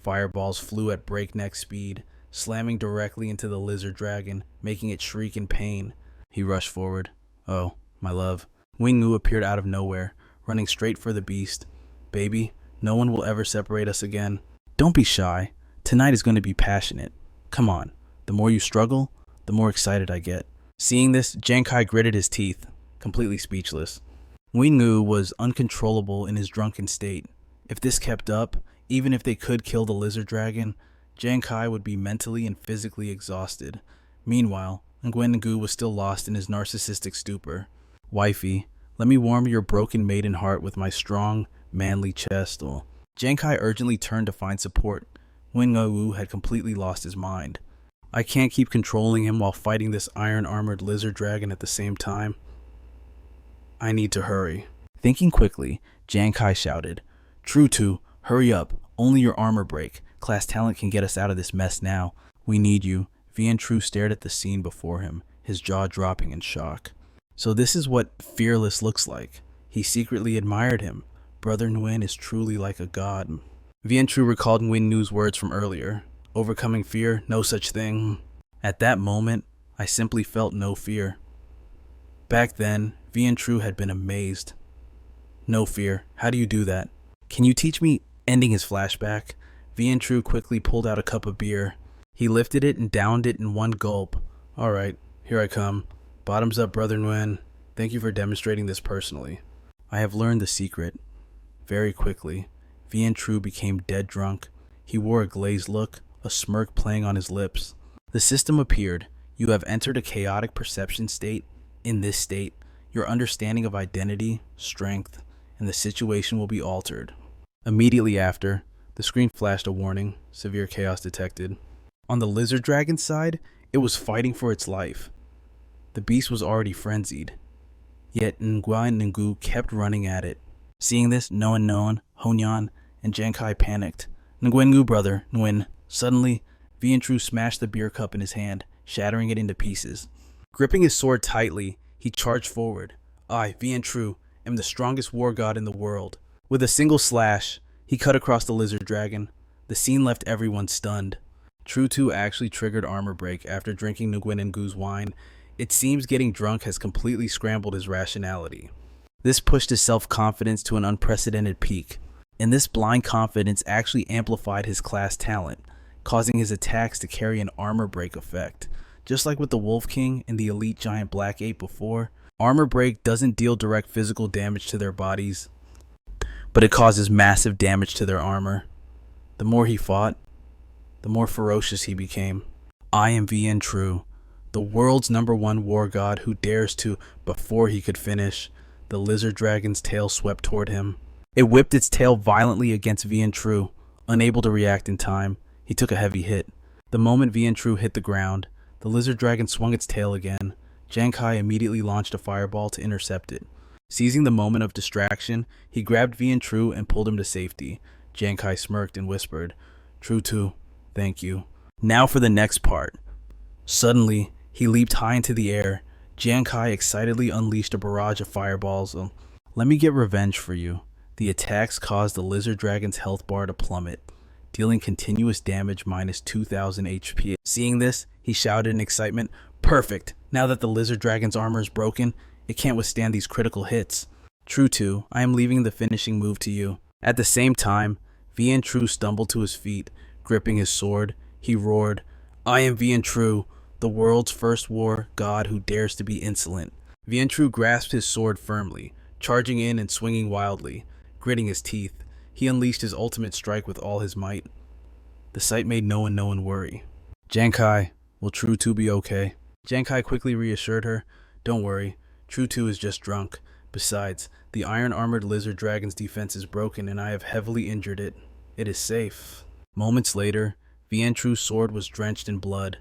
S1: Fireballs flew at breakneck speed, slamming directly into the lizard dragon, making it shriek in pain. He rushed forward. Oh, my love. Nguyen Ngu appeared out of nowhere, running straight for the beast. Baby, no one will ever separate us again. Don't be shy. Tonight is going to be passionate. Come on. The more you struggle, the more excited I get. Seeing this, Giang Khai gritted his teeth, completely speechless. Nguyen Ngu was uncontrollable in his drunken state. If this kept up, even if they could kill the lizard dragon, Giang Khai would be mentally and physically exhausted. Meanwhile, Nguyen Ngu was still lost in his narcissistic stupor. Wifey, let me warm your broken maiden heart with my strong, manly chest. Giang Khai urgently turned to find support. Nguyen Ngu had completely lost his mind. I can't keep controlling him while fighting this iron-armored lizard dragon at the same time. I need to hurry. Thinking quickly, Giang Khai shouted, True to, hurry up. Only your armor break. Class talent can get us out of this mess now. We need you. Vian Tru stared at the scene before him, his jaw dropping in shock. So this is what fearless looks like. He secretly admired him. Brother Nguyen is truly like a god. Vian Tru recalled Nguyen Ngu's words from earlier. Overcoming fear, no such thing. At that moment, I simply felt no fear. Back then, Vian Tru had been amazed. No fear. How do you do that? Can you teach me? Ending his flashback, Vian Tru quickly pulled out a cup of beer. He lifted it and downed it in one gulp. All right, here I come. Bottoms up, Brother Nguyen. Thank you for demonstrating this personally. I have learned the secret. Very quickly, Vian Tru became dead drunk. He wore a glazed look, a smirk playing on his lips. The system appeared. You have entered a chaotic perception state. In this state, your understanding of identity, strength, and the situation will be altered. Immediately after, the screen flashed a warning, severe chaos detected. On the lizard dragon side, it was fighting for its life. The beast was already frenzied. Yet Nguyen Ngu kept running at it. Seeing this, Noan, Honyan, and Giang Khai panicked. Nguyen Ngu brother, Nguyen. Suddenly, Vian Tru smashed the beer cup in his hand, shattering it into pieces. Gripping his sword tightly, he charged forward. I, Vian Tru, am the strongest war god in the world. With a single slash, he cut across the lizard dragon. The scene left everyone stunned. Tru Tu actually triggered armor break after drinking Nguyen Ngu's wine. It seems getting drunk has completely scrambled his rationality. This pushed his self-confidence to an unprecedented peak, and this blind confidence actually amplified his class talent, causing his attacks to carry an armor break effect. Just like with the Wolf King and the elite giant Black Ape before, armor break doesn't deal direct physical damage to their bodies, but it causes massive damage to their armor. The more he fought, the more ferocious he became. I am Vian Tru, the world's #1 war god who dares to, before he could finish, the lizard dragon's tail swept toward him. It whipped its tail violently against Vian Tru. Unable to react in time, he took a heavy hit. The moment Vian Tru hit the ground, the lizard dragon swung its tail again. Giang Khai immediately launched a fireball to intercept it. Seizing the moment of distraction, he grabbed Vian Tru and pulled him to safety. Giang Khai smirked and whispered, Tru Tu, thank you. Now for the next part. Suddenly, he leaped high into the air. Giang Khai excitedly unleashed a barrage of fireballs. Let me get revenge for you. The attacks caused the lizard dragon's health bar to plummet, dealing continuous damage minus 2000 HP. Seeing this, he shouted in excitement, Perfect! Now that the lizard dragon's armor is broken, it can't withstand these critical hits. Tru Tu, I am leaving the finishing move to you. At the same time, Vian Tru stumbled to his feet, Gripping his sword, he roared, "I am Vientru, the world's first war god who dares to be insolent." Vientru grasped his sword firmly, charging in and swinging wildly. Gritting his teeth, he unleashed his ultimate strike with all his might. The sight made no one worry. "Giang Khai, will True 2 be okay?" Giang Khai quickly reassured her, "Don't worry, True 2 is just drunk. Besides, the iron-armored lizard dragon's defense is broken and I have heavily injured it. It is safe." Moments later, Vientru's sword was drenched in blood.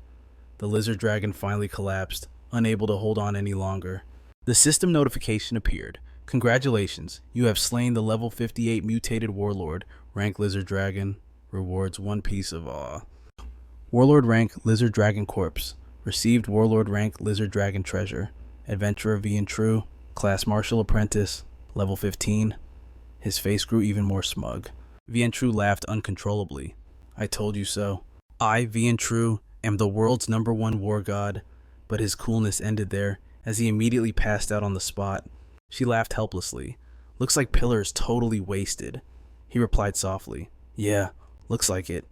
S1: The lizard dragon finally collapsed, unable to hold on any longer. The system notification appeared. "Congratulations, you have slain the level 58 mutated warlord, rank lizard dragon. Rewards 1 piece of awe. Warlord rank lizard dragon corpse. Received warlord rank lizard dragon treasure. Adventurer Vientru, class martial apprentice, level 15. His face grew even more smug. Vientru laughed uncontrollably. "I told you so. I, Vientru, am the world's #1 war god." But his coolness ended there, as he immediately passed out on the spot. She laughed helplessly. "Looks like Pillar is totally wasted." He replied softly, "Yeah, looks like it."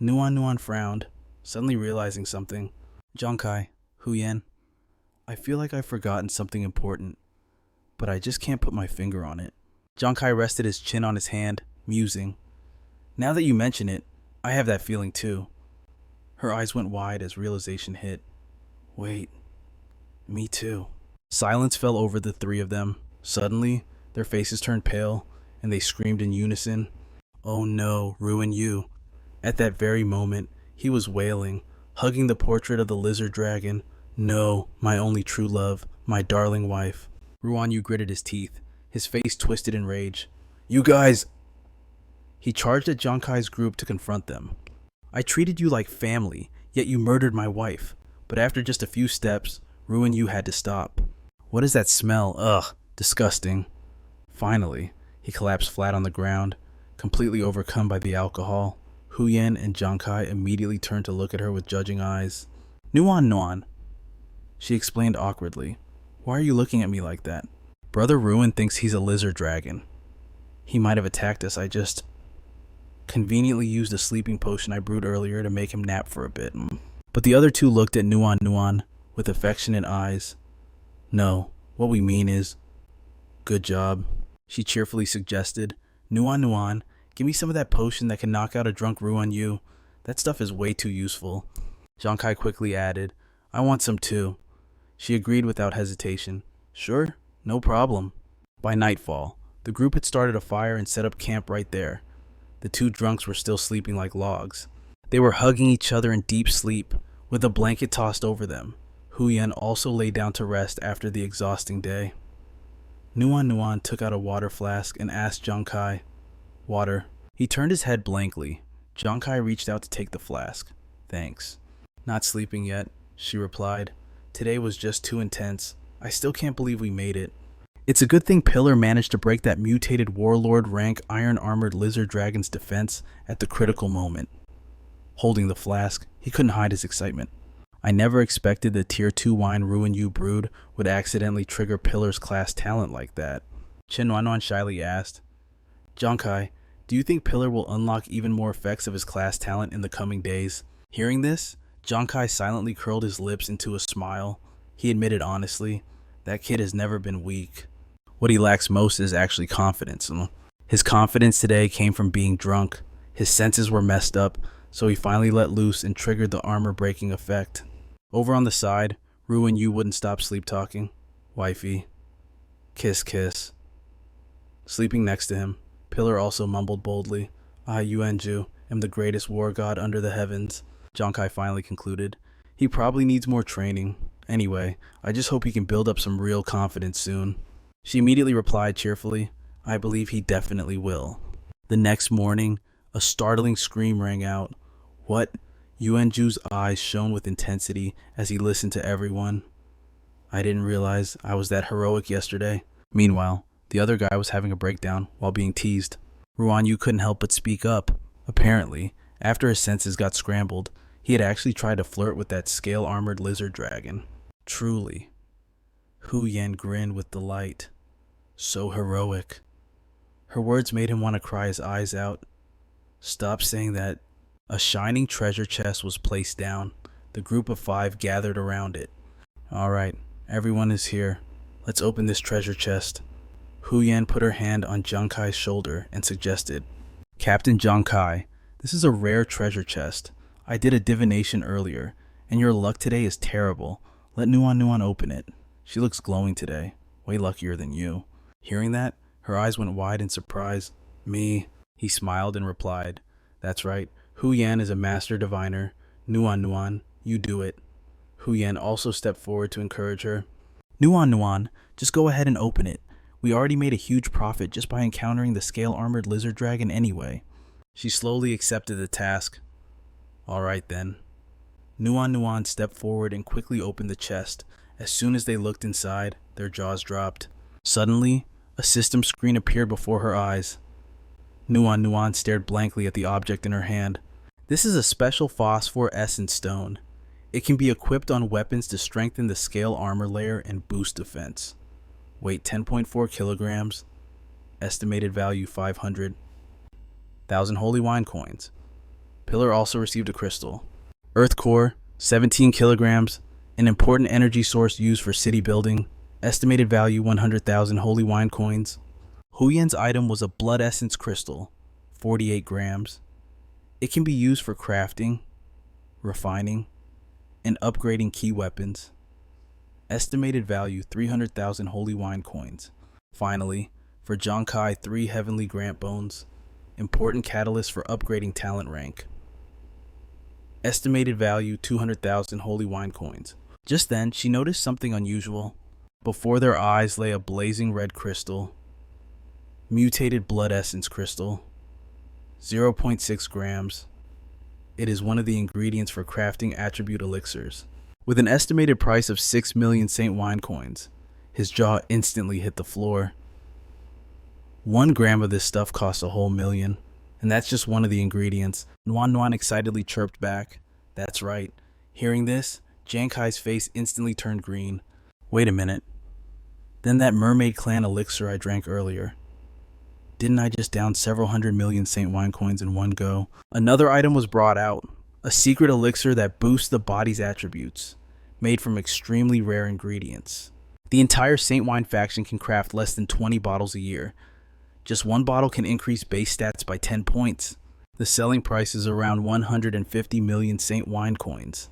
S1: Nuan frowned, suddenly realizing something. "Giang Khai, Huyen, I feel like I've forgotten something important, but I just can't put my finger on it." Giang Khai rested his chin on his hand, musing. "Now that you mention it, I have that feeling too." Her eyes went wide as realization hit. "Wait, me too." Silence fell over the three of them. Suddenly, their faces turned pale, and they screamed in unison, "Oh no, ruin you." At that very moment, he was wailing, hugging the portrait of the lizard dragon. "No, my only true love, my darling wife." Ruan Yu gritted his teeth, his face twisted in rage. "You guys!" He charged at Giang Khai's group to confront them. "I treated you like family, yet you murdered my wife." But after just a few steps, Ruin Yu had to stop. "What is that smell? Ugh, disgusting." Finally, he collapsed flat on the ground, completely overcome by the alcohol. Huyen and Giang Khai immediately turned to look at her with judging eyes. Nuan," she explained awkwardly. "Why are you looking at me like that?" "Brother Ruin thinks he's a lizard dragon. He might have attacked us. I just conveniently used a sleeping potion I brewed earlier to make him nap for a bit." But the other two looked at Nuan with affectionate eyes. "No, what we mean is, good job," she cheerfully suggested. Nuan, give me some of that potion that can knock out a drunk Ruan Yu. That stuff is way too useful." Giang Khai quickly added, "I want some too." She agreed without hesitation. "Sure, no problem." By nightfall, the group had started a fire and set up camp right there. The two drunks were still sleeping like logs. They were hugging each other in deep sleep, with a blanket tossed over them. Huyen also lay down to rest after the exhausting day. Nuan took out a water flask and asked Giang Khai, "Water?" He turned his head blankly. Giang Khai reached out to take the flask. "Thanks." "Not sleeping yet," she replied. "Today was just too intense. I still can't believe we made it. It's a good thing Pillar managed to break that mutated warlord rank iron-armored lizard dragon's defense at the critical moment." Holding the flask, he couldn't hide his excitement. "I never expected the tier 2 wine Ruin Yu brewed would accidentally trigger Pillar's class talent like that." Chen Wanwan shyly asked, "Giang Khai, do you think Pillar will unlock even more effects of his class talent in the coming days?" Hearing this, Giang Khai silently curled his lips into a smile. He admitted honestly, that kid has never been weak. What he lacks most is actually confidence. His confidence today came from being drunk. His senses were messed up, so he finally let loose and triggered the armor-breaking effect. Over on the side, Ruin Yu wouldn't stop sleep-talking. "Wifey. Kiss, kiss." Sleeping next to him, Pillar also mumbled boldly, "I, Yuanju, am the greatest war god under the heavens." Giang Khai finally concluded, "He probably needs more training. Anyway, I just hope he can build up some real confidence soon." She immediately replied cheerfully, "I believe he definitely will." The next morning, a startling scream rang out. "What?" Yuanju's eyes shone with intensity as he listened to everyone. "I didn't realize I was that heroic yesterday." Meanwhile, the other guy was having a breakdown while being teased. Ruan Yu couldn't help but speak up. Apparently, after his senses got scrambled, he had actually tried to flirt with that scale-armored lizard dragon. Truly. Hu Yan grinned with delight. So heroic. Her words made him want to cry his eyes out. "Stop saying that A shining treasure chest was placed down. The group of 5 gathered around it. Alright, everyone is here. Let's open this treasure chest. Hu Yan put her hand on Giang Khai's shoulder and suggested, Captain Giang Khai, this is a rare treasure chest. I did a divination earlier, and your luck today is terrible. Let Nuan open it. She looks glowing today, way luckier than you. Hearing that, her eyes went wide in surprise. Me, he smiled and replied, that's right, Hu Yan is a master diviner. Nuan, you do it. Hu Yan also stepped forward to encourage her. Nuan, just go ahead and open it. We already made a huge profit just by encountering the scale-armored lizard dragon anyway. She slowly accepted the task. Alright then. Nuan stepped forward and quickly opened the chest. As soon as they looked inside, their jaws dropped. Suddenly, a system screen appeared before her eyes. Nuan stared blankly at the object in her hand. This is a special phosphor essence stone. It can be equipped on weapons to strengthen the scale armor layer and boost defense. Weight 10.4 kilograms. Estimated value 500,000 holy wine coins. Pillar also received a crystal. Earth core, 17 kilograms. An important energy source used for city building. Estimated value 100,000 holy wine coins. Hu Yan's item was a blood essence crystal, 48 grams. It can be used for crafting, refining, and upgrading key weapons. Estimated value 300,000 holy wine coins. Finally, for Giang Khai, 3 heavenly grant bones. Important catalyst for upgrading talent rank. Estimated value 200,000 holy wine coins. Just then, she noticed something unusual. Before their eyes lay a blazing red crystal. Mutated blood essence crystal. 0.6 grams. It is one of the ingredients for crafting attribute elixirs. With an estimated price of 6 million Saint wine coins, his jaw instantly hit the floor. 1 gram of this stuff costs a whole million, and that's just one of the ingredients. Nuan excitedly chirped back. That's right. Hearing this, Giang Khai's face instantly turned green. Wait a minute. Then that mermaid clan elixir I drank earlier. Didn't I just down several 100 million Saint wine coins in one go? Another item was brought out. A secret elixir that boosts the body's attributes, made from extremely rare ingredients. The entire Saint Wine faction can craft less than 20 bottles a year. Just one bottle can increase base stats by 10 points. The selling price is around 150 million Saint Wine coins.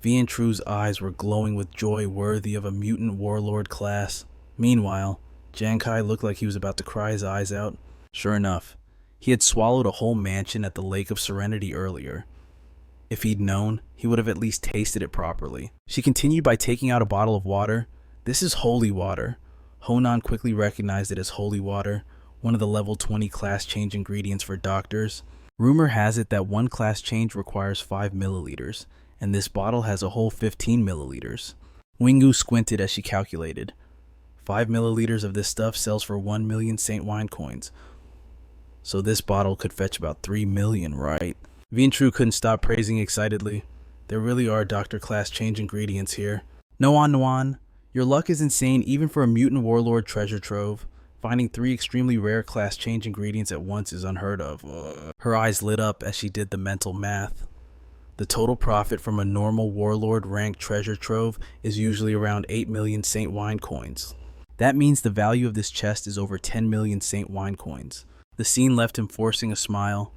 S1: Vian Tru's eyes were glowing with joy worthy of a mutant warlord class. Meanwhile, Giang Khai looked like he was about to cry his eyes out. Sure enough, he had swallowed a whole mansion at the Lake of Serenity earlier. If he'd known, he would have at least tasted it properly. She continued by taking out a bottle of water. This is holy water. Honan quickly recognized it as holy water, one of the level 20 class change ingredients for doctors. Rumor has it that one class change requires 5 milliliters, and this bottle has a whole 15 milliliters. Wingu squinted as she calculated. 5 milliliters of this stuff sells for 1 million Saint Wine coins. So this bottle could fetch about 3 million, right? Vian couldn't stop praising excitedly. There really are doctor class change ingredients here. Nuan, your luck is insane even for a mutant warlord treasure trove. Finding 3 extremely rare class change ingredients at once is unheard of. Her eyes lit up as she did the mental math. The total profit from a normal warlord ranked treasure trove is usually around 8 million Saint Wine coins. That means the value of this chest is over 10 million Saint Wine coins. The scene left him forcing a smile.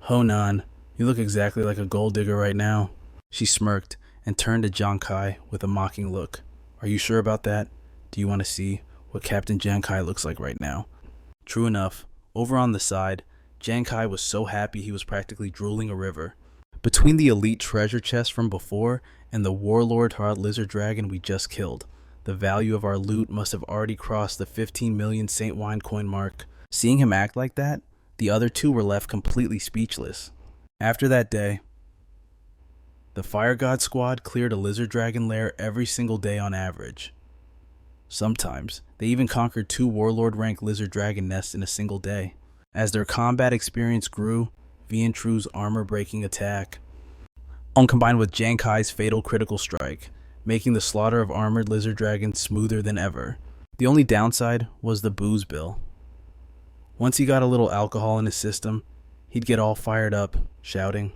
S1: Honan, you look exactly like a gold digger right now. She smirked and turned to Giang Khai with a mocking look. Are you sure about that? Do you want to see what Captain Giang Khai looks like right now? True enough, over on the side, Giang Khai was so happy he was practically drooling a river. Between the elite treasure chest from before and the warlord heart lizard dragon we just killed, the value of our loot must have already crossed the 15 million Saint Wine coin mark. Seeing him act like that, the other 2 were left completely speechless. After that day, the Fire God squad cleared a lizard dragon lair every single day on average. Sometimes, they even conquered 2 warlord rank lizard dragon nests in a single day. As their combat experience grew, Vian Tru's armor breaking attack, combined with Giang Khai's fatal critical strike, making the slaughter of armored lizard dragons smoother than ever. The only downside was the booze bill. Once he got a little alcohol in his system, He'd get all fired up, shouting,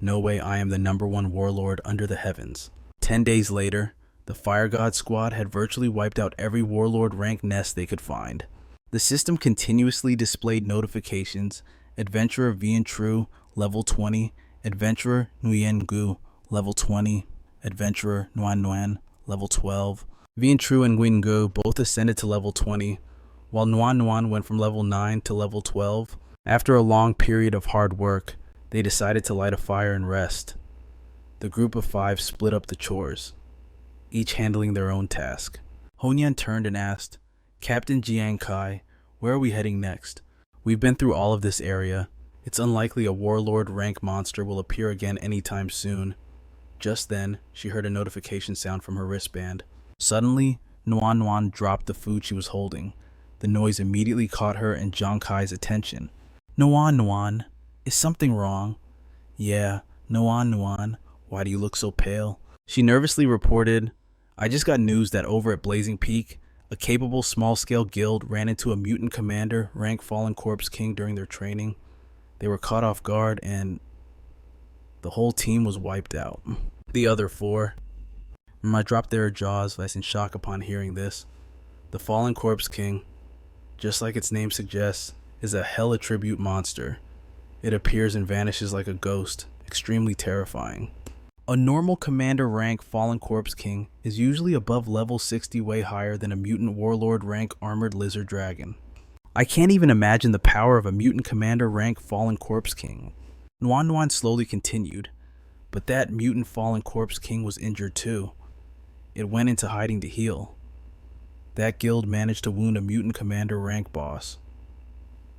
S1: "No way, I am the #1 warlord under the heavens." 10 days later, the Fire God squad had virtually wiped out every warlord rank nest they could find. The system continuously displayed notifications: Adventurer Vian True, level 20, Adventurer Nguyen Gu, level 20, Adventurer Nguyen Nguyen, level 12. Vian True and Nguyen Gu both ascended to level 20, while Nguyen Nguyen went from level 9 to level 12. After a long period of hard work, they decided to light a fire and rest. The group of 5 split up the chores, each handling their own task. Honyan turned and asked, "Captain Giang Khai, where are we heading next? We've been through all of this area. It's unlikely a warlord rank monster will appear again anytime soon." Just then, she heard a notification sound from her wristband. Suddenly, Nguyen Nguyen dropped the food she was holding. The noise immediately caught her and Giang Khai's attention. "Nguyen Nguyen, is something wrong?" "Yeah, Nguyen Nguyen, why do you look so pale?" She nervously reported, "I just got news that over at Blazing Peak, a capable small-scale guild ran into a mutant commander rank Fallen Corpse King during their training. They were caught off guard and the whole team was wiped out." The other 4 dropped their jaws as in shock upon hearing this. The Fallen Corpse King, just like its name suggests, is a hell attribute monster. It appears and vanishes like a ghost, extremely terrifying. A normal commander rank Fallen Corpse King is usually above level 60, way higher than a mutant warlord rank armored lizard dragon. I can't even imagine the power of a mutant commander rank Fallen Corpse King. Nguyen Nguyen slowly continued, but that mutant Fallen Corpse King was injured too. It went into hiding to heal. That guild managed to wound a mutant commander rank boss.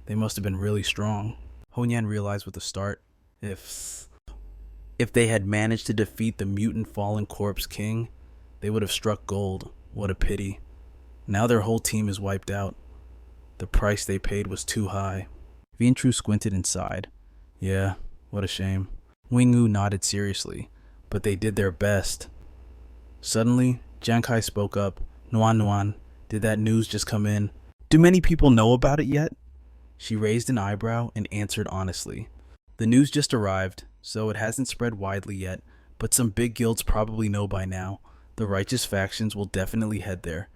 S1: They must have been really strong. Honyan realized with a start, if they had managed to defeat the mutant Fallen Corpse King, they would have struck gold. What a pity. Now their whole team is wiped out. The price they paid was too high. Vientru squinted and sighed. "Yeah, what a shame." Wingu nodded seriously, but they did their best. Suddenly, Giang Khai spoke up. "Nguyen Nguyen, did that news just come in? Do many people know about it yet?" She raised an eyebrow and answered honestly. "The news just arrived, so it hasn't spread widely yet, but some big guilds probably know by now. The righteous factions will definitely head there."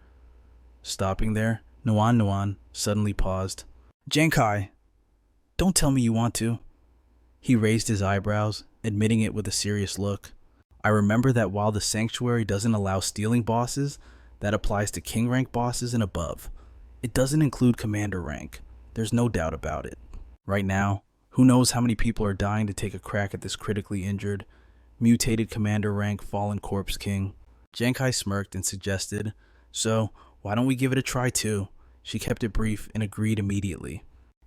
S1: Stopping there, Nguyen Nguyen suddenly paused. "Giang Khai, don't tell me you want to." He raised his eyebrows, admitting it with a serious look. "I remember that while the sanctuary doesn't allow stealing bosses, that applies to king rank bosses and above. It doesn't include commander rank. There's no doubt about it. Right now, who knows how many people are dying to take a crack at this critically injured, mutated commander rank Fallen Corpse King." Giang Khai smirked and suggested, "So, why don't we give it a try too?" She kept it brief and agreed immediately.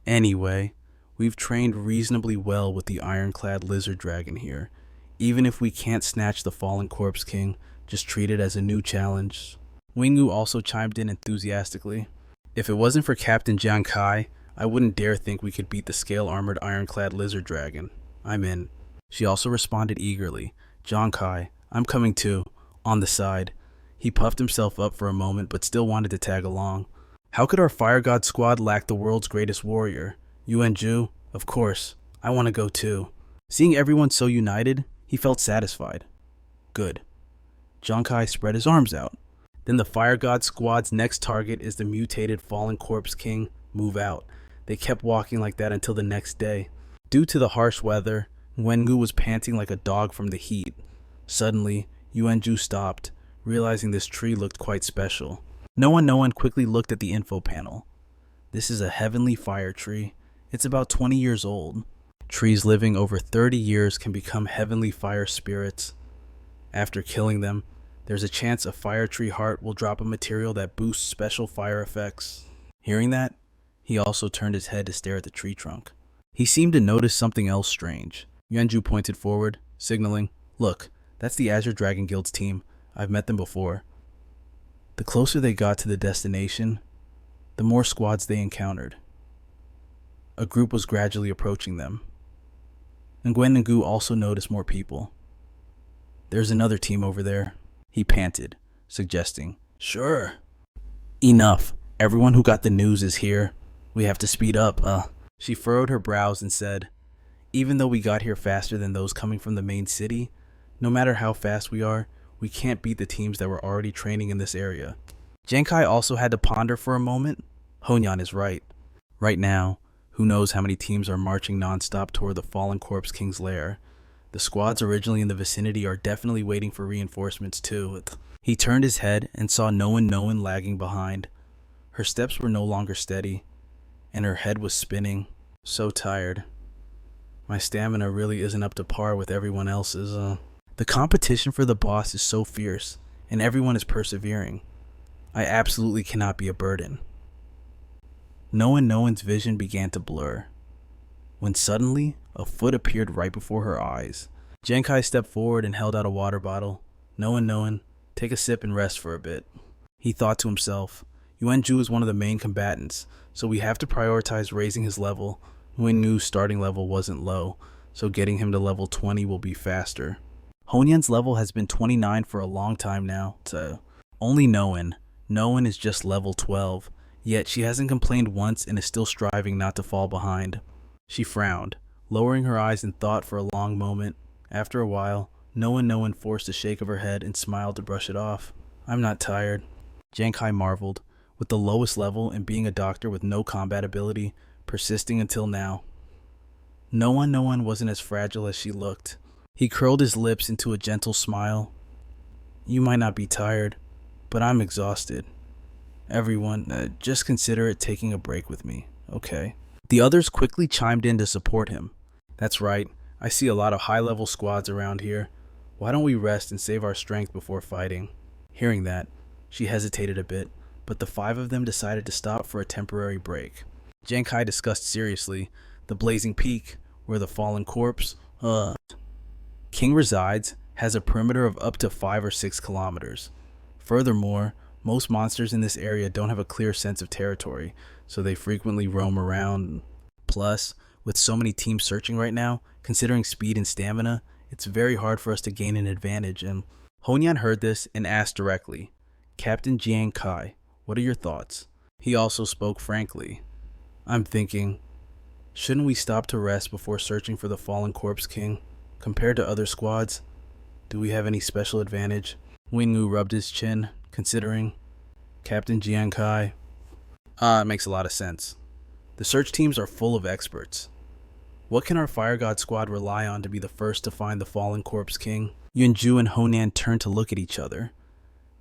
S1: "Anyway, we've trained reasonably well with the ironclad lizard dragon here. Even if we can't snatch the Fallen Corpse King, just treat it as a new challenge." Wingu also chimed in enthusiastically. "If it wasn't for Captain Giang Khai, I wouldn't dare think we could beat the scale-armored ironclad lizard dragon. I'm in." She also responded eagerly, "Giang Khai, I'm coming too, on the side." He puffed himself up for a moment but still wanted to tag along. "How could our Fire God squad lack the world's greatest warrior? Yuan Ju, of course, I want to go too." Seeing everyone so united, he felt satisfied. Good. Giang Khai spread his arms out. "Then the Fire God squad's next target is the mutated Fallen Corpse King. Move out." They kept walking like that until the next day. Due to the harsh weather, Wengu was panting like a dog from the heat. Suddenly, Yuanju stopped, realizing this tree looked quite special. No one quickly looked at the info panel. This is a heavenly fire tree. It's about 20 years old. Trees living over 30 years can become heavenly fire spirits. After killing them, there's a chance a fire tree heart will drop a material that boosts special fire effects. Hearing that, he also turned his head to stare at the tree trunk. He seemed to notice something else strange. Yuanju pointed forward, signaling, "Look, that's the Azure Dragon Guild's team. I've met them before." The closer they got to the destination, the more squads they encountered. A group was gradually approaching them. Nguyen Ngu also noticed more people. "There's another team over there," he panted, suggesting, "Sure." "Enough. Everyone who got the news is here. We have to speed up." She furrowed her brows and said, Even though we got here faster than those coming from the main city, no matter how fast we are, we can't beat the teams that were already training in this area. Giang Khai also had to ponder for a moment. Honyan is right. Right now, who knows how many teams are marching nonstop toward the fallen corpse king's lair. The squads originally in the vicinity are definitely waiting for reinforcements too. He turned his head and saw no one lagging behind. Her steps were no longer steady, and her head was spinning. So tired. My stamina really isn't up to par with everyone else's. The competition for the boss is so fierce, and everyone is persevering. I absolutely cannot be a burden. No one's vision began to blur, when suddenly a foot appeared right before her eyes. Giang Khai stepped forward and held out a water bottle. No one, take a sip and rest for a bit. He thought to himself, Yuanju is one of the main combatants, so we have to prioritize raising his level. Yuanju's starting level wasn't low, so getting him to level 20 will be faster. Honyan's level has been 29 for a long time now, so only No one is just level 12, yet she hasn't complained once and is still striving not to fall behind. She frowned, lowering her eyes in thought for a long moment. After a while, No one forced a shake of her head and smiled to brush it off. I'm not tired. Giang Khai marveled, with the lowest level and being a doctor with no combat ability, persisting until now. No one wasn't as fragile as she looked. He curled his lips into a gentle smile. You might not be tired, but I'm exhausted. Everyone, just consider it taking a break with me, okay? The others quickly chimed in to support him. That's right, I see a lot of high-level squads around here. Why don't we rest and save our strength before fighting? Hearing that, she hesitated a bit, but the 5 of them decided to stop for a temporary break. Giang Khai discussed seriously the blazing peak, where the fallen corpse, king resides, has a perimeter of up to 5 or 6 kilometers. Furthermore, most monsters in this area don't have a clear sense of territory, so they frequently roam around. Plus, with so many teams searching right now, considering speed and stamina, it's very hard for us to gain an advantage. And Honyan heard this and asked directly, Captain Giang Khai, what are your thoughts? He also spoke frankly. I'm thinking, shouldn't we stop to rest before searching for the fallen corpse king? Compared to other squads, do we have any special advantage? Wingwu rubbed his chin, considering. Captain Giang Khai. It makes a lot of sense. The search teams are full of experts. What can our Fire God squad rely on to be the first to find the fallen corpse king? Yuanju and Honan turned to look at each other,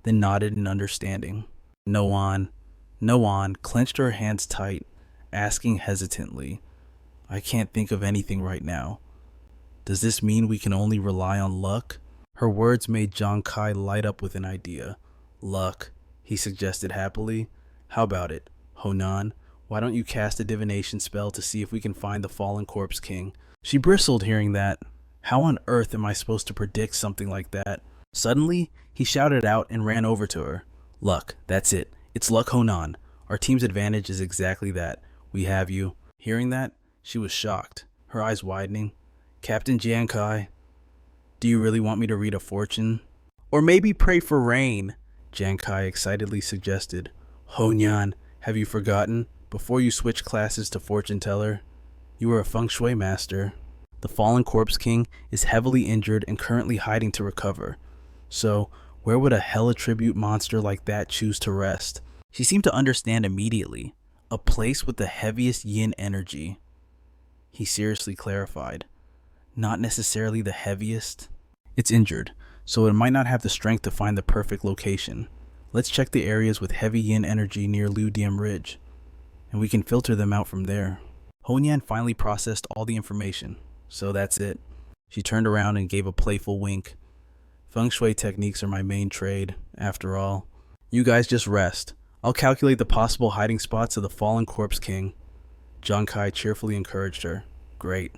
S1: then nodded in understanding. No An clenched her hands tight, asking hesitantly, I can't think of anything right now. Does this mean we can only rely on luck? Her words made Giang Khai light up with an idea. Luck, he suggested happily. How about it, Honan? Why don't you cast a divination spell to see if we can find the fallen corpse king? She bristled hearing that. How on earth am I supposed to predict something like that? Suddenly, he shouted out and ran over to her. Luck, that's it. It's luck, Honan. Our team's advantage is exactly that. We have you. Hearing that, she was shocked, her eyes widening. Captain Giang Khai, do you really want me to read a fortune? Or maybe pray for rain, Giang Khai excitedly suggested. Honyan, have you forgotten? Before you switch classes to fortune teller, you were a feng shui master. The fallen corpse king is heavily injured and currently hiding to recover. So, where would a hell attribute monster like that choose to rest? She seemed to understand immediately. A place with the heaviest yin energy. He seriously clarified. Not necessarily the heaviest. It's injured, so it might not have the strength to find the perfect location. Let's check the areas with heavy yin energy near Lu Diem Ridge, and we can filter them out from there. Honyan finally processed all the information, so that's it. She turned around and gave a playful wink. Feng Shui techniques are my main trade, after all. You guys just rest. I'll calculate the possible hiding spots of the fallen corpse king. Giang Khai cheerfully encouraged her. Great.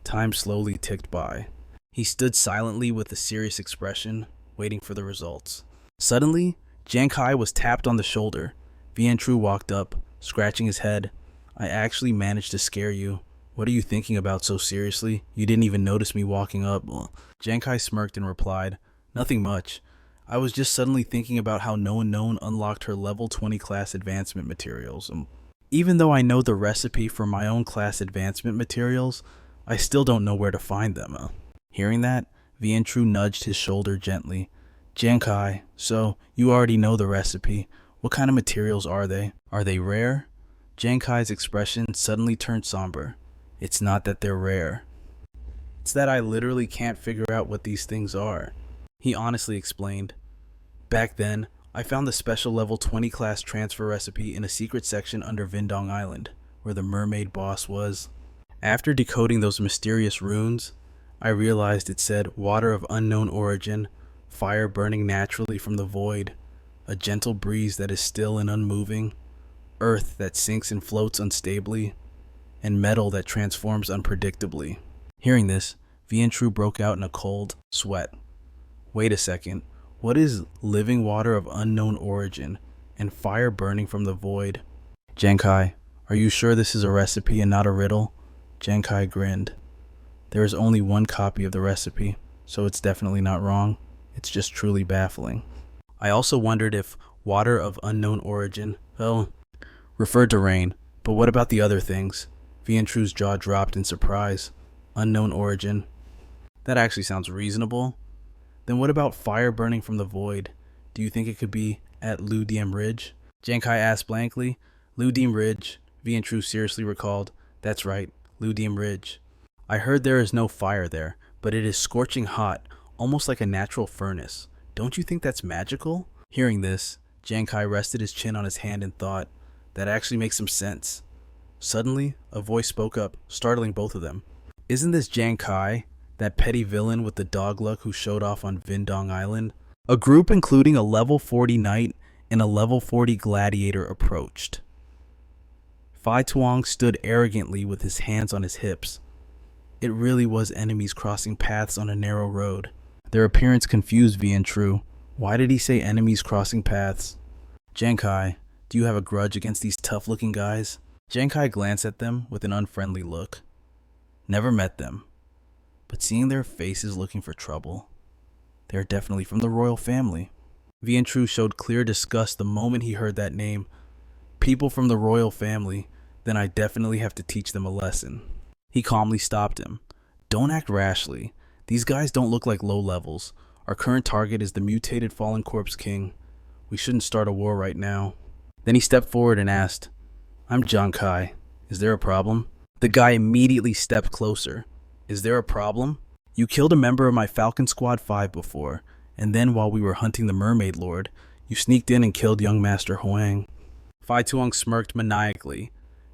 S1: Time slowly ticked by. He stood silently with a serious expression, waiting for the results. Suddenly, Giang Khai was tapped on the shoulder. Vian Tru walked up, scratching his head. I actually managed to scare you. What are you thinking about so seriously? You didn't even notice me walking up. Giang Khai smirked and replied, Nothing much. I was just suddenly thinking about how No One unlocked her level 20 class advancement materials. Even though I know the recipe for my own class advancement materials, I still don't know where to find them. Hearing that, Vientru nudged his shoulder gently. Giang Khai, so you already know the recipe. What kind of materials are they? Are they rare? Giang Khai's expression suddenly turned somber. It's not that they're rare. It's that I literally can't figure out what these things are. He honestly explained. Back then, I found the special level 20 class transfer recipe in a secret section under Vindong Island, where the mermaid boss was. After decoding those mysterious runes, I realized it said water of unknown origin, fire burning naturally from the void, a gentle breeze that is still and unmoving, earth that sinks and floats unstably, and metal that transforms unpredictably. Hearing this, Vientru broke out in a cold sweat. Wait a second, what is living water of unknown origin and fire burning from the void? Giang Khai, are you sure this is a recipe and not a riddle? Giang Khai grinned. There is only one copy of the recipe, so it's definitely not wrong. It's just truly baffling. I also wondered if water of unknown origin, referred to rain, but what about the other things? Vientru's jaw dropped in surprise. Unknown origin. That actually sounds reasonable. Then what about fire burning from the void? Do you think it could be at Lu Diem Ridge? Giang Khai asked blankly. Lu Diem Ridge, Vientru seriously recalled. That's right, Lu Diem Ridge. I heard there is no fire there, but it is scorching hot, almost like a natural furnace. Don't you think that's magical? Hearing this, Giang Khai rested his chin on his hand and thought, that actually makes some sense. Suddenly, a voice spoke up, startling both of them. Isn't this Giang Khai, that petty villain with the dog luck who showed off on Vindong Island? A group including a level 40 knight and a level 40 gladiator approached. Phai Tuong stood arrogantly with his hands on his hips. It really was enemies crossing paths on a narrow road. Their appearance confused Vientru. Why did he say enemies crossing paths? Giang Khai, do you have a grudge against these tough-looking guys? Giang Khai glanced at them with an unfriendly look. Never met them, but seeing their faces looking for trouble, they are definitely from the royal family. Vientru showed clear disgust the moment he heard that name. People from the royal family, then I definitely have to teach them a lesson. He calmly stopped him. Don't act rashly. These guys don't look like low levels. Our current target is the mutated fallen corpse king. We shouldn't start a war right now. Then he stepped forward and asked, I'm Giang Khai. Is there a problem? The guy immediately stepped closer. Is there a problem? You killed a member of my Falcon Squad 5 before, and then while we were hunting the Mermaid Lord, you sneaked in and killed young Master Huang. Phai Tuong smirked maniacally.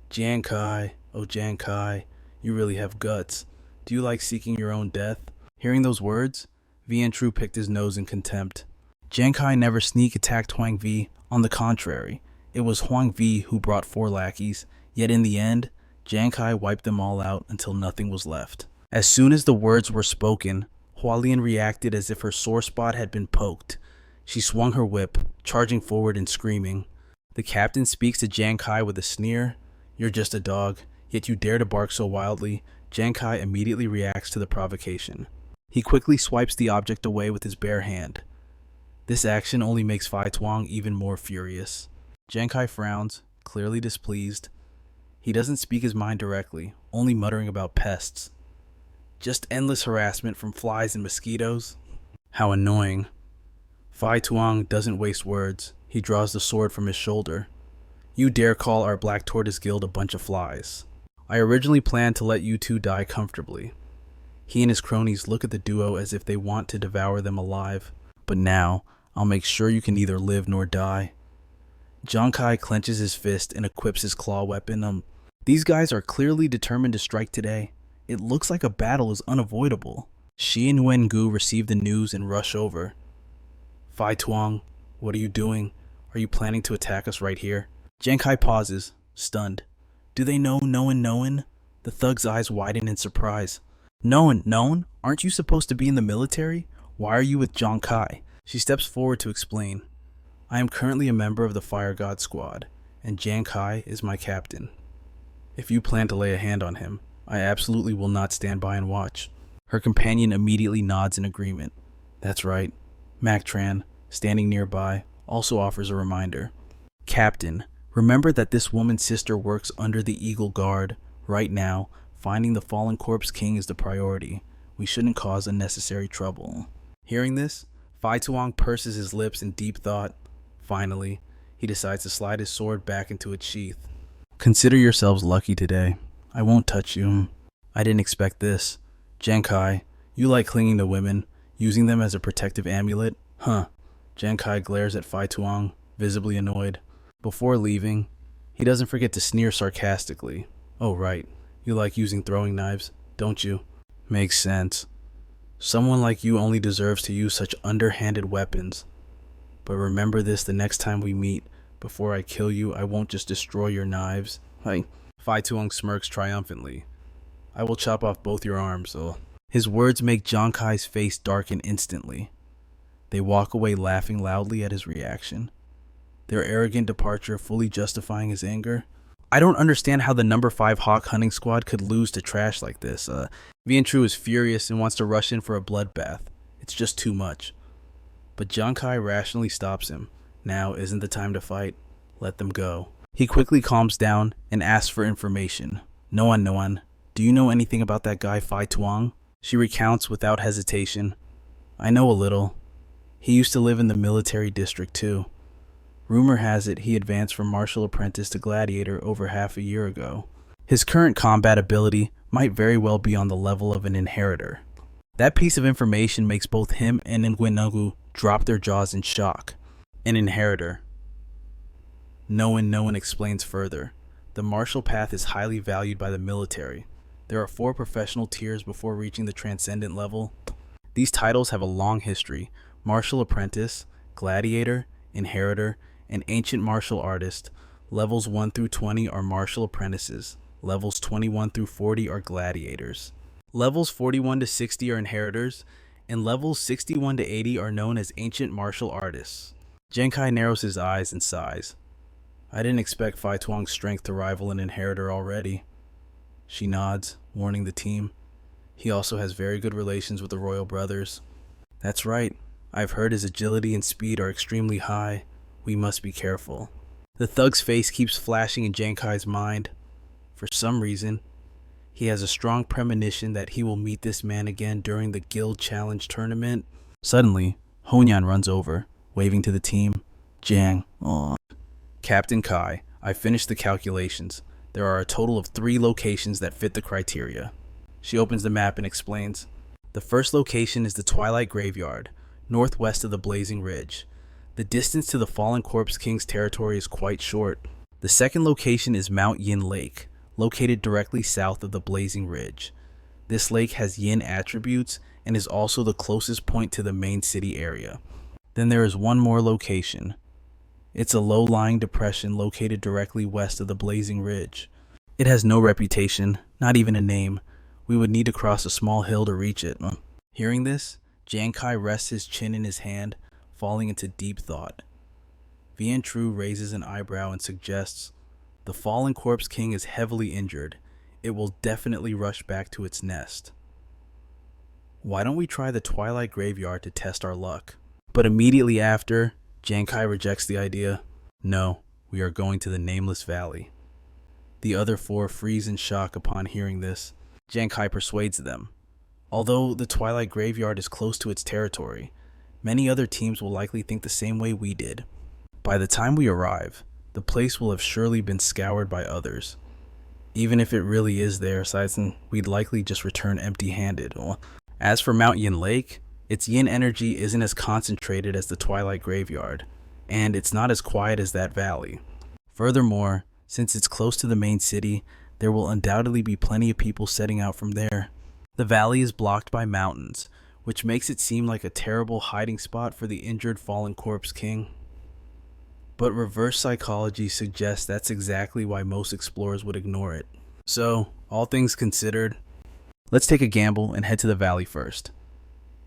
S1: Giang Khai, oh Giang Khai, you really have guts. Do you like seeking your own death? Hearing those words, Vientru picked his nose in contempt. Giang Khai never sneak attacked Huang Vi. On the contrary, it was Huang Vi who brought 4 lackeys, yet in the end, Giang Khai wiped them all out until nothing was left. As soon as the words were spoken, Hualien reacted as if her sore spot had been poked. She swung her whip, charging forward and screaming. The captain speaks to Giang Khai with a sneer. You're just a dog, yet you dare to bark so wildly. Giang Khai immediately reacts to the provocation. He quickly swipes the object away with his bare hand. This action only makes Phai Tuong even more furious. Giang Khai frowns, clearly displeased. He doesn't speak his mind directly, only muttering about pests. Just endless harassment from flies and mosquitoes. How annoying. Phai Tuong doesn't waste words. He draws the sword from his shoulder. You dare call our Black Tortoise Guild a bunch of flies. I originally planned to let you two die comfortably. He and his cronies look at the duo as if they want to devour them alive. But now, I'll make sure you can neither live nor die. Giang Khai clenches his fist and equips his claw weapon. These guys are clearly determined to strike today. It looks like a battle is unavoidable. Shi and Wengu receive the news and rush over. Phai Tuong, what are you doing? Are you planning to attack us right here? Giang Khai pauses, stunned. Do they know Noan? The thug's eyes widen in surprise. Noan? Aren't you supposed to be in the military? Why are you with Giang Khai? She steps forward to explain. I am currently a member of the Fire God Squad, and Giang Khai is my captain. If you plan to lay a hand on him, I absolutely will not stand by and watch. Her companion immediately nods in agreement. That's right. Mac Tran, standing nearby, also offers a reminder. Captain, remember that this woman's sister works under the Eagle Guard. Right now, Finding the fallen corpse king is the priority. We shouldn't cause unnecessary trouble. Hearing this, Phai Tuong purses his lips in deep thought. Finally, he decides to slide his sword back into its sheath. Consider yourselves lucky today. I won't touch you. I didn't expect this. Giang Khai, you like clinging to women, using them as a protective amulet? Huh. Giang Khai glares at Phai Tuong, visibly annoyed. Before leaving, he doesn't forget to sneer sarcastically. Oh right, you like using throwing knives, don't you? Makes sense. Someone like you only deserves to use such underhanded weapons. But remember this the next time we meet. Before I kill you, I won't just destroy your knives. Phai Tuong smirks triumphantly. I will chop off both your arms. His words make Giang Khai's face darken instantly. They walk away laughing loudly at his reaction, their arrogant departure fully justifying his anger. I don't understand how the number 5 Hawk hunting squad could lose to trash like this. Vian Tru is furious and wants to rush in for a bloodbath. It's just too much. But Giang Khai rationally stops him. Now isn't the time to fight. Let them go. He quickly calms down and asks for information. Noan, do you know anything about that guy Phai Tuong? She recounts without hesitation. I know a little. He used to live in the military district too. Rumor has it he advanced from martial apprentice to gladiator over half a year ago. His current combat ability might very well be on the level of an inheritor. That piece of information makes both him and Nguyengu drop their jaws in shock. An inheritor. No one explains further. The martial path is highly valued by the military. There are 4 professional tiers before reaching the transcendent level. These titles have a long history. Martial apprentice, gladiator, inheritor, and ancient martial artist. Levels 1 through 20 are martial apprentices. Levels 21 through 40 are gladiators. Levels 41 to 60 are inheritors, and levels 61 to 80 are known as ancient martial artists. Giang Khai narrows his eyes and sighs. I didn't expect Phai Tuong's strength to rival an inheritor already. She nods, warning the team. He also has very good relations with the royal brothers. That's right. I've heard his agility and speed are extremely high. We must be careful. The thug's face keeps flashing in Giang Khai's mind. For some reason, he has a strong premonition that he will meet this man again during the Guild Challenge tournament. Suddenly, Honyan runs over, waving to the team. Jiang, Captain Kai, I finished the calculations. There are a total of 3 locations that fit the criteria. She opens the map and explains. The first location is the Twilight Graveyard, northwest of the Blazing Ridge. The distance to the Fallen Corpse King's territory is quite short. The second location is Mount Yin Lake, located directly south of the Blazing Ridge. This lake has yin attributes and is also the closest point to the main city area. Then there is one more location. It's a low-lying depression located directly west of the Blazing Ridge. It has no reputation, not even a name. We would need to cross a small hill to reach it. Hearing this, Giang Khai rests his chin in his hand, falling into deep thought. Vian Tru raises an eyebrow and suggests, the Fallen Corpse King is heavily injured. It will definitely rush back to its nest. Why don't we try the Twilight Graveyard to test our luck? But immediately after, Giang Khai rejects the idea. No, we are going to the Nameless Valley. The other 4 freeze in shock upon hearing this. Giang Khai persuades them. Although the Twilight Graveyard is close to its territory, many other teams will likely think the same way we did. By the time we arrive, the place will have surely been scoured by others. Even if it really is there, we'd likely just return empty-handed. As for Mount Yin Lake, its yin energy isn't as concentrated as the Twilight Graveyard, and it's not as quiet as that valley. Furthermore, since it's close to the main city, there will undoubtedly be plenty of people setting out from there. The valley is blocked by mountains, which makes it seem like a terrible hiding spot for the injured Fallen Corpse King. But reverse psychology suggests that's exactly why most explorers would ignore it. So, all things considered, let's take a gamble and head to the valley first.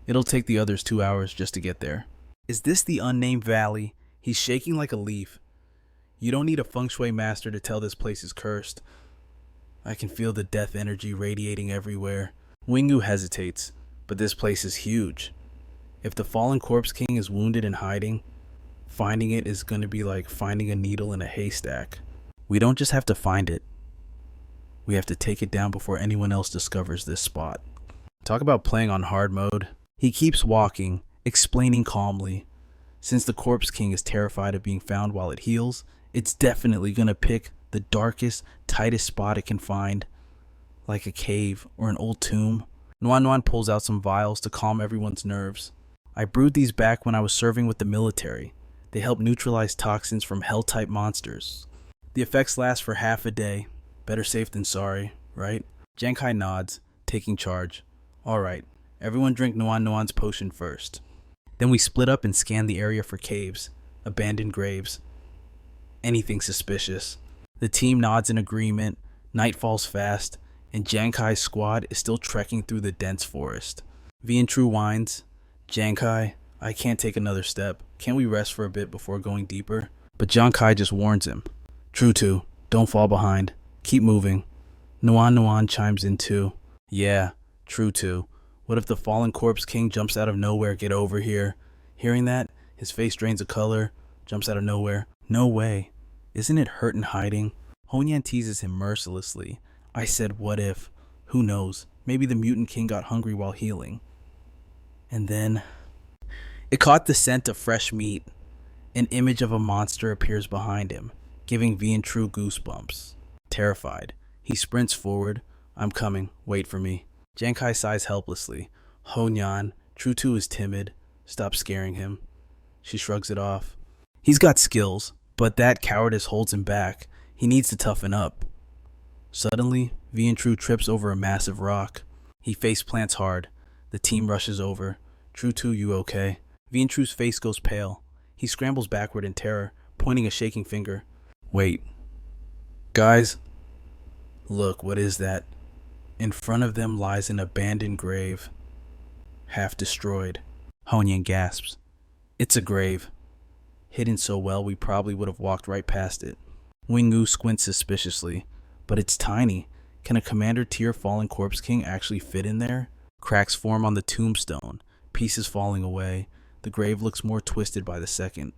S1: It'll take the others 2 hours just to get there. Is this the unnamed valley? He's shaking like a leaf. You don't need a feng shui master to tell this place is cursed. I can feel the death energy radiating everywhere. Wingu hesitates, but this place is huge. If the Fallen Corpse King is wounded and hiding, finding it is going to be like finding a needle in a haystack. We don't just have to find it. We have to take it down before anyone else discovers this spot. Talk about playing on hard mode. He keeps walking, explaining calmly. Since the Corpse King is terrified of being found while it heals, it's definitely gonna pick the darkest, tightest spot it can find, like a cave or an old tomb. Nuan Nuan pulls out some vials to calm everyone's nerves. I brewed these back when I was serving with the military. They help neutralize toxins from hell-type monsters. The effects last for half a day. Better safe than sorry, right? Giang Khai nods, taking charge. Alright, everyone drink Nuan Nuan's potion first. Then we split up and scan the area for caves, abandoned graves, anything suspicious. The team nods in agreement, night falls fast, and Giang Khai's squad is still trekking through the dense forest. Vian whines, Giang Khai, I can't take another step. Can't we rest for a bit before going deeper? But Giang Khai just warns him. True, don't fall behind. Keep moving. Nuan Nuan chimes in too. Yeah, true. What if the fallen Corpse King jumps out of nowhere? Get over here. Hearing that, his face drains of color, jumps out of nowhere. No way. Isn't it hurt and hiding? Honyan teases him mercilessly. I said what if? Who knows? Maybe the mutant king got hungry while healing. And then it caught the scent of fresh meat. An image of a monster appears behind him, giving Vian goosebumps. Terrified, he sprints forward. I'm coming. Wait for me. Giang Khai sighs helplessly. Honyan, True is timid. Stop scaring him. She shrugs it off. He's got skills, but that cowardice holds him back. He needs to toughen up. Suddenly, Vian trips over a massive rock. He face plants hard. The team rushes over. True, you okay? Vian face goes pale. He scrambles backward in terror, pointing a shaking finger. Wait. Guys, look, what is that? In front of them lies an abandoned grave, half destroyed. Honyan gasps. It's a grave. Hidden so well we probably would have walked right past it. Wingu squints suspiciously. But it's tiny. Can a Commander tier fallen Corpse King actually fit in there? Cracks form on the tombstone, pieces falling away. The grave looks more twisted by the second.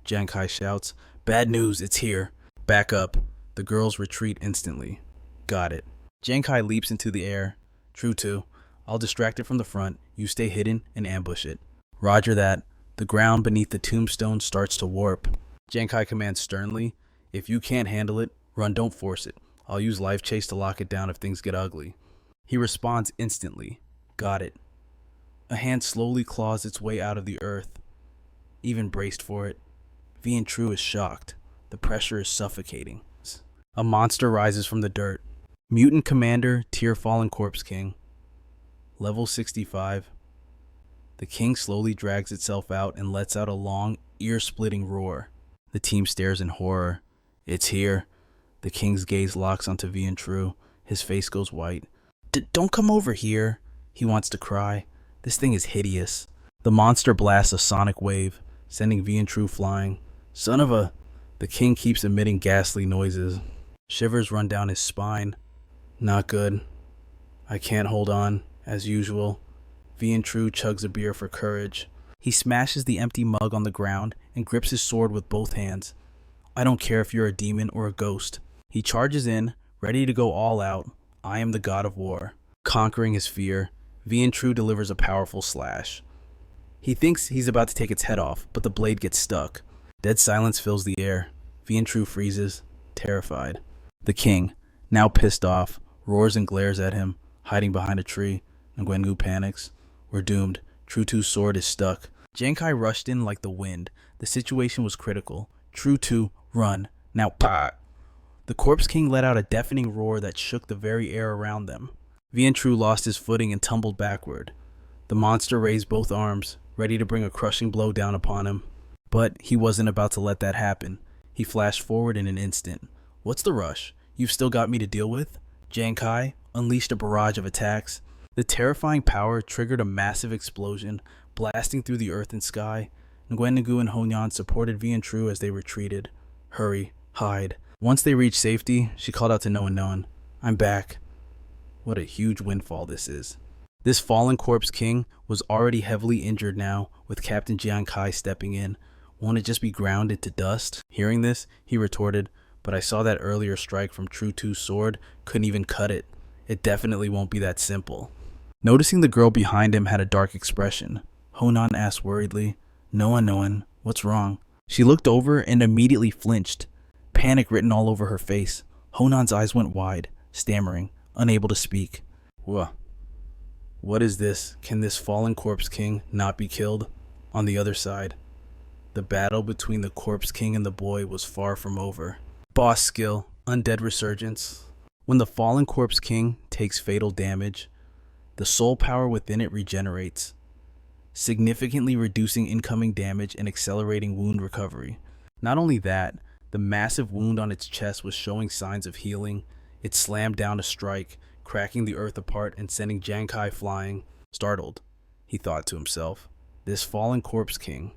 S1: Giang Khai shouts, Bad news, it's here. Back up. The girls retreat instantly. Got it. Giang Khai leaps into the air. True. I'll distract it from the front. You stay hidden and ambush it. Roger that. The ground beneath the tombstone starts to warp. Giang Khai commands sternly, If you can't handle it, run, don't force it. I'll use life chase to lock it down if things get ugly. He responds instantly. Got it. A hand slowly claws its way out of the earth. Even braced for it. Vian is shocked. The pressure is suffocating. A monster rises from the dirt. Mutant Commander, tier fallen Corpse King. Level 65. The king slowly drags itself out and lets out a long, ear-splitting roar. The team stares in horror. It's here. The king's gaze locks onto Vian. His face goes white. Don't come over here, he wants to cry. This thing is hideous. The monster blasts a sonic wave, sending Vian flying. Son of a... The king keeps emitting ghastly noises. Shivers run down his spine. Not good. I can't hold on, as usual. Vian chugs a beer for courage. He smashes the empty mug on the ground and grips his sword with both hands. I don't care if you're a demon or a ghost. He charges in, ready to go all out. I am the god of war. Conquering his fear, Vian delivers a powerful slash. He thinks he's about to take its head off, but the blade gets stuck. Dead silence fills the air. Vian freezes, terrified. The king, now pissed off, roars and glares at him, hiding behind a tree. Nguyen panics. We're doomed. True's sword is stuck. Giang Khai rushed in like the wind. The situation was critical. True, run. Now, pa! The Corpse King let out a deafening roar that shook the very air around them. Vian lost his footing and tumbled backward. The monster raised both arms, ready to bring a crushing blow down upon him. But he wasn't about to let that happen. He flashed forward in an instant. What's the rush? You've still got me to deal with? Giang Khai unleashed a barrage of attacks. The terrifying power triggered a massive explosion, blasting through the earth and sky. Nguyen and Honyan supported Vian as they retreated. Hurry, hide. Once they reached safety, she called out to Noan, I'm back. What a huge windfall this is. This fallen Corpse King was already heavily injured now, with Captain Giang Khai stepping in. Won't it just be ground into dust? Hearing this, he retorted, but I saw that earlier strike from True Two's sword couldn't even cut it. It definitely won't be that simple. Noticing the girl behind him had a dark expression, Honan asked worriedly, No one, what's wrong? She looked over and immediately flinched, panic written all over her face. Honan's eyes went wide, stammering, unable to speak. What is this? Can this fallen corpse king not be killed? On the other side, the battle between the corpse king and the boy was far from over. Boss skill, undead resurgence. When the fallen corpse king takes fatal damage, the soul power within it regenerates, significantly reducing incoming damage and accelerating wound recovery. Not only that, the massive wound on its chest was showing signs of healing. It slammed down a strike, cracking the earth apart and sending Giang Khai flying. Startled, he thought to himself, this fallen corpse king,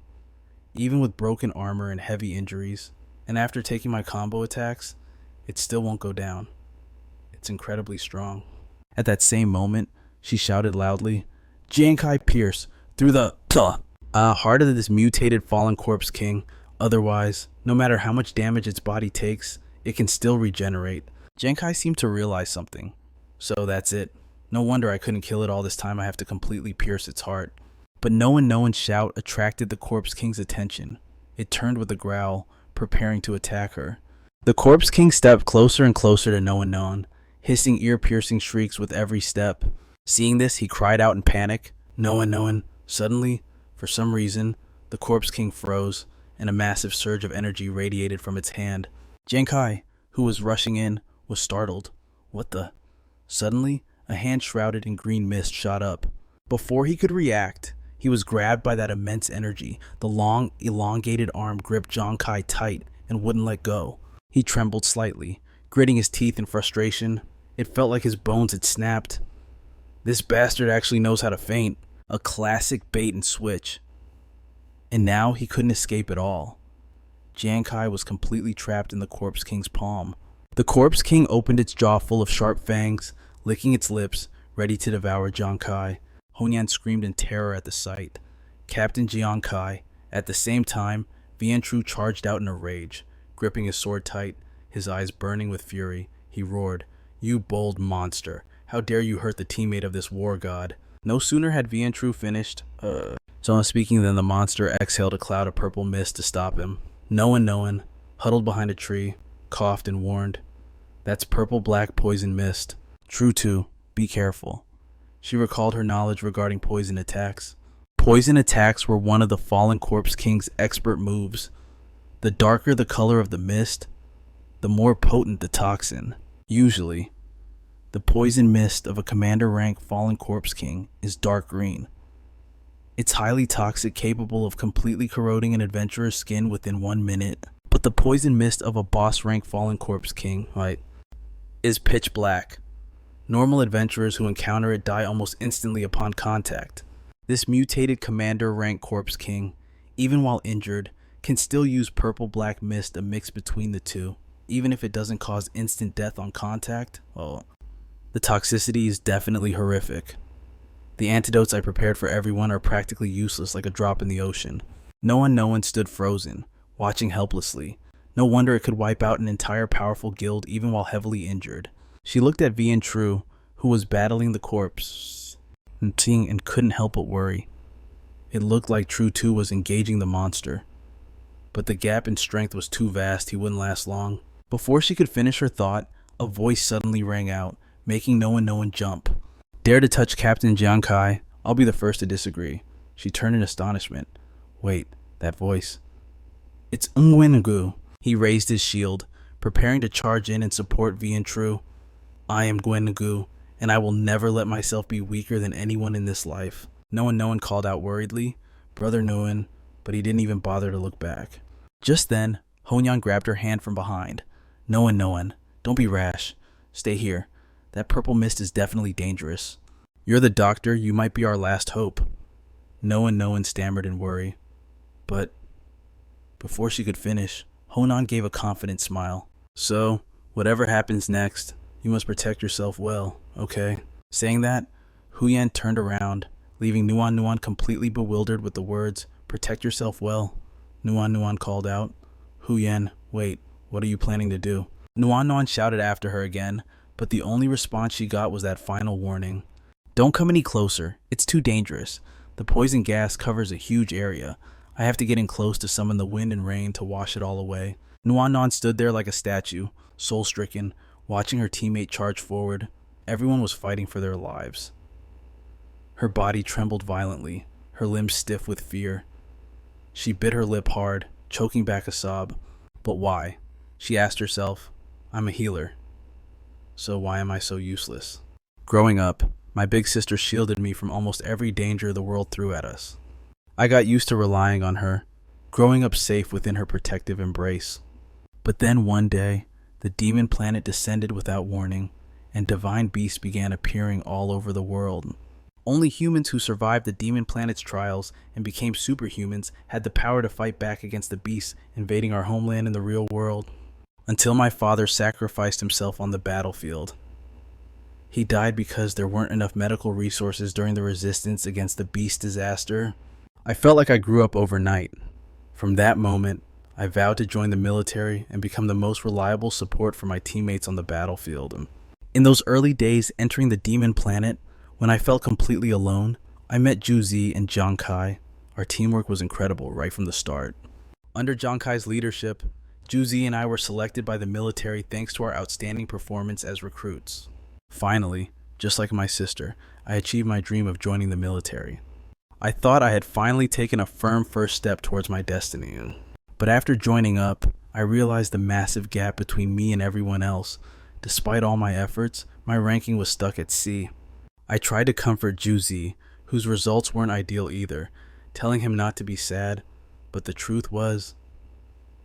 S1: even with broken armor and heavy injuries, and after taking my combo attacks, it still won't go down. It's incredibly strong. At that same moment, she shouted loudly, Giang Khai pierce through the heart of this mutated fallen corpse king. Otherwise, no matter how much damage its body takes, it can still regenerate. Giang Khai seemed to realize something. So that's it. No wonder I couldn't kill it all this time. I have to completely pierce its heart. But no one's shout attracted the corpse king's attention. It turned with a growl, preparing to attack her. The corpse king stepped closer and closer to no one, hissing ear-piercing shrieks with every step. Seeing this, he cried out in panic, No one. Suddenly, for some reason, the corpse king froze, and a massive surge of energy radiated from its hand. Giang Khai, who was rushing in, was startled. What the? Suddenly, a hand shrouded in green mist shot up. Before he could react, he was grabbed by that immense energy. The long, elongated arm gripped Giang Khai tight and wouldn't let go. He trembled slightly, gritting his teeth in frustration. It felt like his bones had snapped. This bastard actually knows how to feint. A classic bait and switch. And now he couldn't escape at all. Giang Khai was completely trapped in the corpse king's palm. The corpse king opened its jaw full of sharp fangs, licking its lips, ready to devour Giang Khai. Honyan screamed in terror at the sight. Captain Giang Khai. At the same time, Vian Tru charged out in a rage, gripping his sword tight, his eyes burning with fury. He roared, You bold monster! How dare you hurt the teammate of this war god? No sooner had Vian Tru finished, so I'm speaking than the monster exhaled a cloud of purple mist to stop him. No one, huddled behind a tree, coughed and warned, That's purple-black poison mist. True Two, be careful. She recalled her knowledge regarding poison attacks. Poison attacks were one of the fallen corpse king's expert moves. The darker the color of the mist, the more potent the toxin. Usually, the poison mist of a commander rank fallen corpse king is dark green. It's highly toxic, capable of completely corroding an adventurer's skin within 1 minute. But the poison mist of a boss rank fallen corpse king, is pitch black. Normal adventurers who encounter it die almost instantly upon contact. This mutated commander rank corpse king, even while injured, can still use purple-black mist, a mix between the two. Even if it doesn't cause instant death on contact, the toxicity is definitely horrific. The antidotes I prepared for everyone are practically useless, like a drop in the ocean. No one stood frozen, watching helplessly. No wonder it could wipe out an entire powerful guild even while heavily injured. She looked at Vian Tru, who was battling the corpse, and couldn't help but worry. It looked like True Two was engaging the monster, but the gap in strength was too vast. He wouldn't last long. Before she could finish her thought, a voice suddenly rang out, making no one jump. Dare to touch Captain Giang Khai? I'll be the first to disagree. She turned in astonishment. Wait, that voice. It's Nguyen. He raised his shield, preparing to charge in and support Vian Tru. I am Nguyen, and I will never let myself be weaker than anyone in this life. No one called out worriedly, Brother Nguyen, but he didn't even bother to look back. Just then, Honyan grabbed her hand from behind. No one, don't be rash. Stay here. That purple mist is definitely dangerous. You're the doctor, you might be our last hope. No one stammered in worry. But before she could finish, Honan gave a confident smile. So, whatever happens next, you must protect yourself well, okay? Saying that, Huyan turned around, leaving Nuan completely bewildered with the words, Protect yourself well. Nuan called out. Huyan, wait, What are you planning to do? Nuan Nuan shouted after her again, but the only response she got was that final warning. Don't come any closer. It's too dangerous. The poison gas covers a huge area. I have to get in close to summon the wind and rain to wash it all away. Nuan Nuan stood there like a statue, soul-stricken, watching her teammate charge forward. Everyone was fighting for their lives. Her body trembled violently, her limbs stiff with fear. She bit her lip hard, choking back a sob. But why? She asked herself. I'm a healer. So why am I so useless? Growing up, my big sister shielded me from almost every danger the world threw at us. I got used to relying on her, growing up safe within her protective embrace. But then one day, the demon planet descended without warning, and divine beasts began appearing all over the world. Only humans who survived the demon planet's trials and became superhumans had the power to fight back against the beasts invading our homeland in the real world. Until my father sacrificed himself on the battlefield. He died because there weren't enough medical resources during the resistance against the beast disaster. I felt like I grew up overnight. From that moment, I vowed to join the military and become the most reliable support for my teammates on the battlefield. In those early days entering the demon planet, when I felt completely alone, I met Juzi and Giang Khai. Our teamwork was incredible right from the start. Under Giang Khai's leadership, Juzi and I were selected by the military thanks to our outstanding performance as recruits. Finally, just like my sister, I achieved my dream of joining the military. I thought I had finally taken a firm first step towards my destiny. But after joining up, I realized the massive gap between me and everyone else. Despite all my efforts, my ranking was stuck at C. I tried to comfort Juzi, whose results weren't ideal either, telling him not to be sad, but the truth was,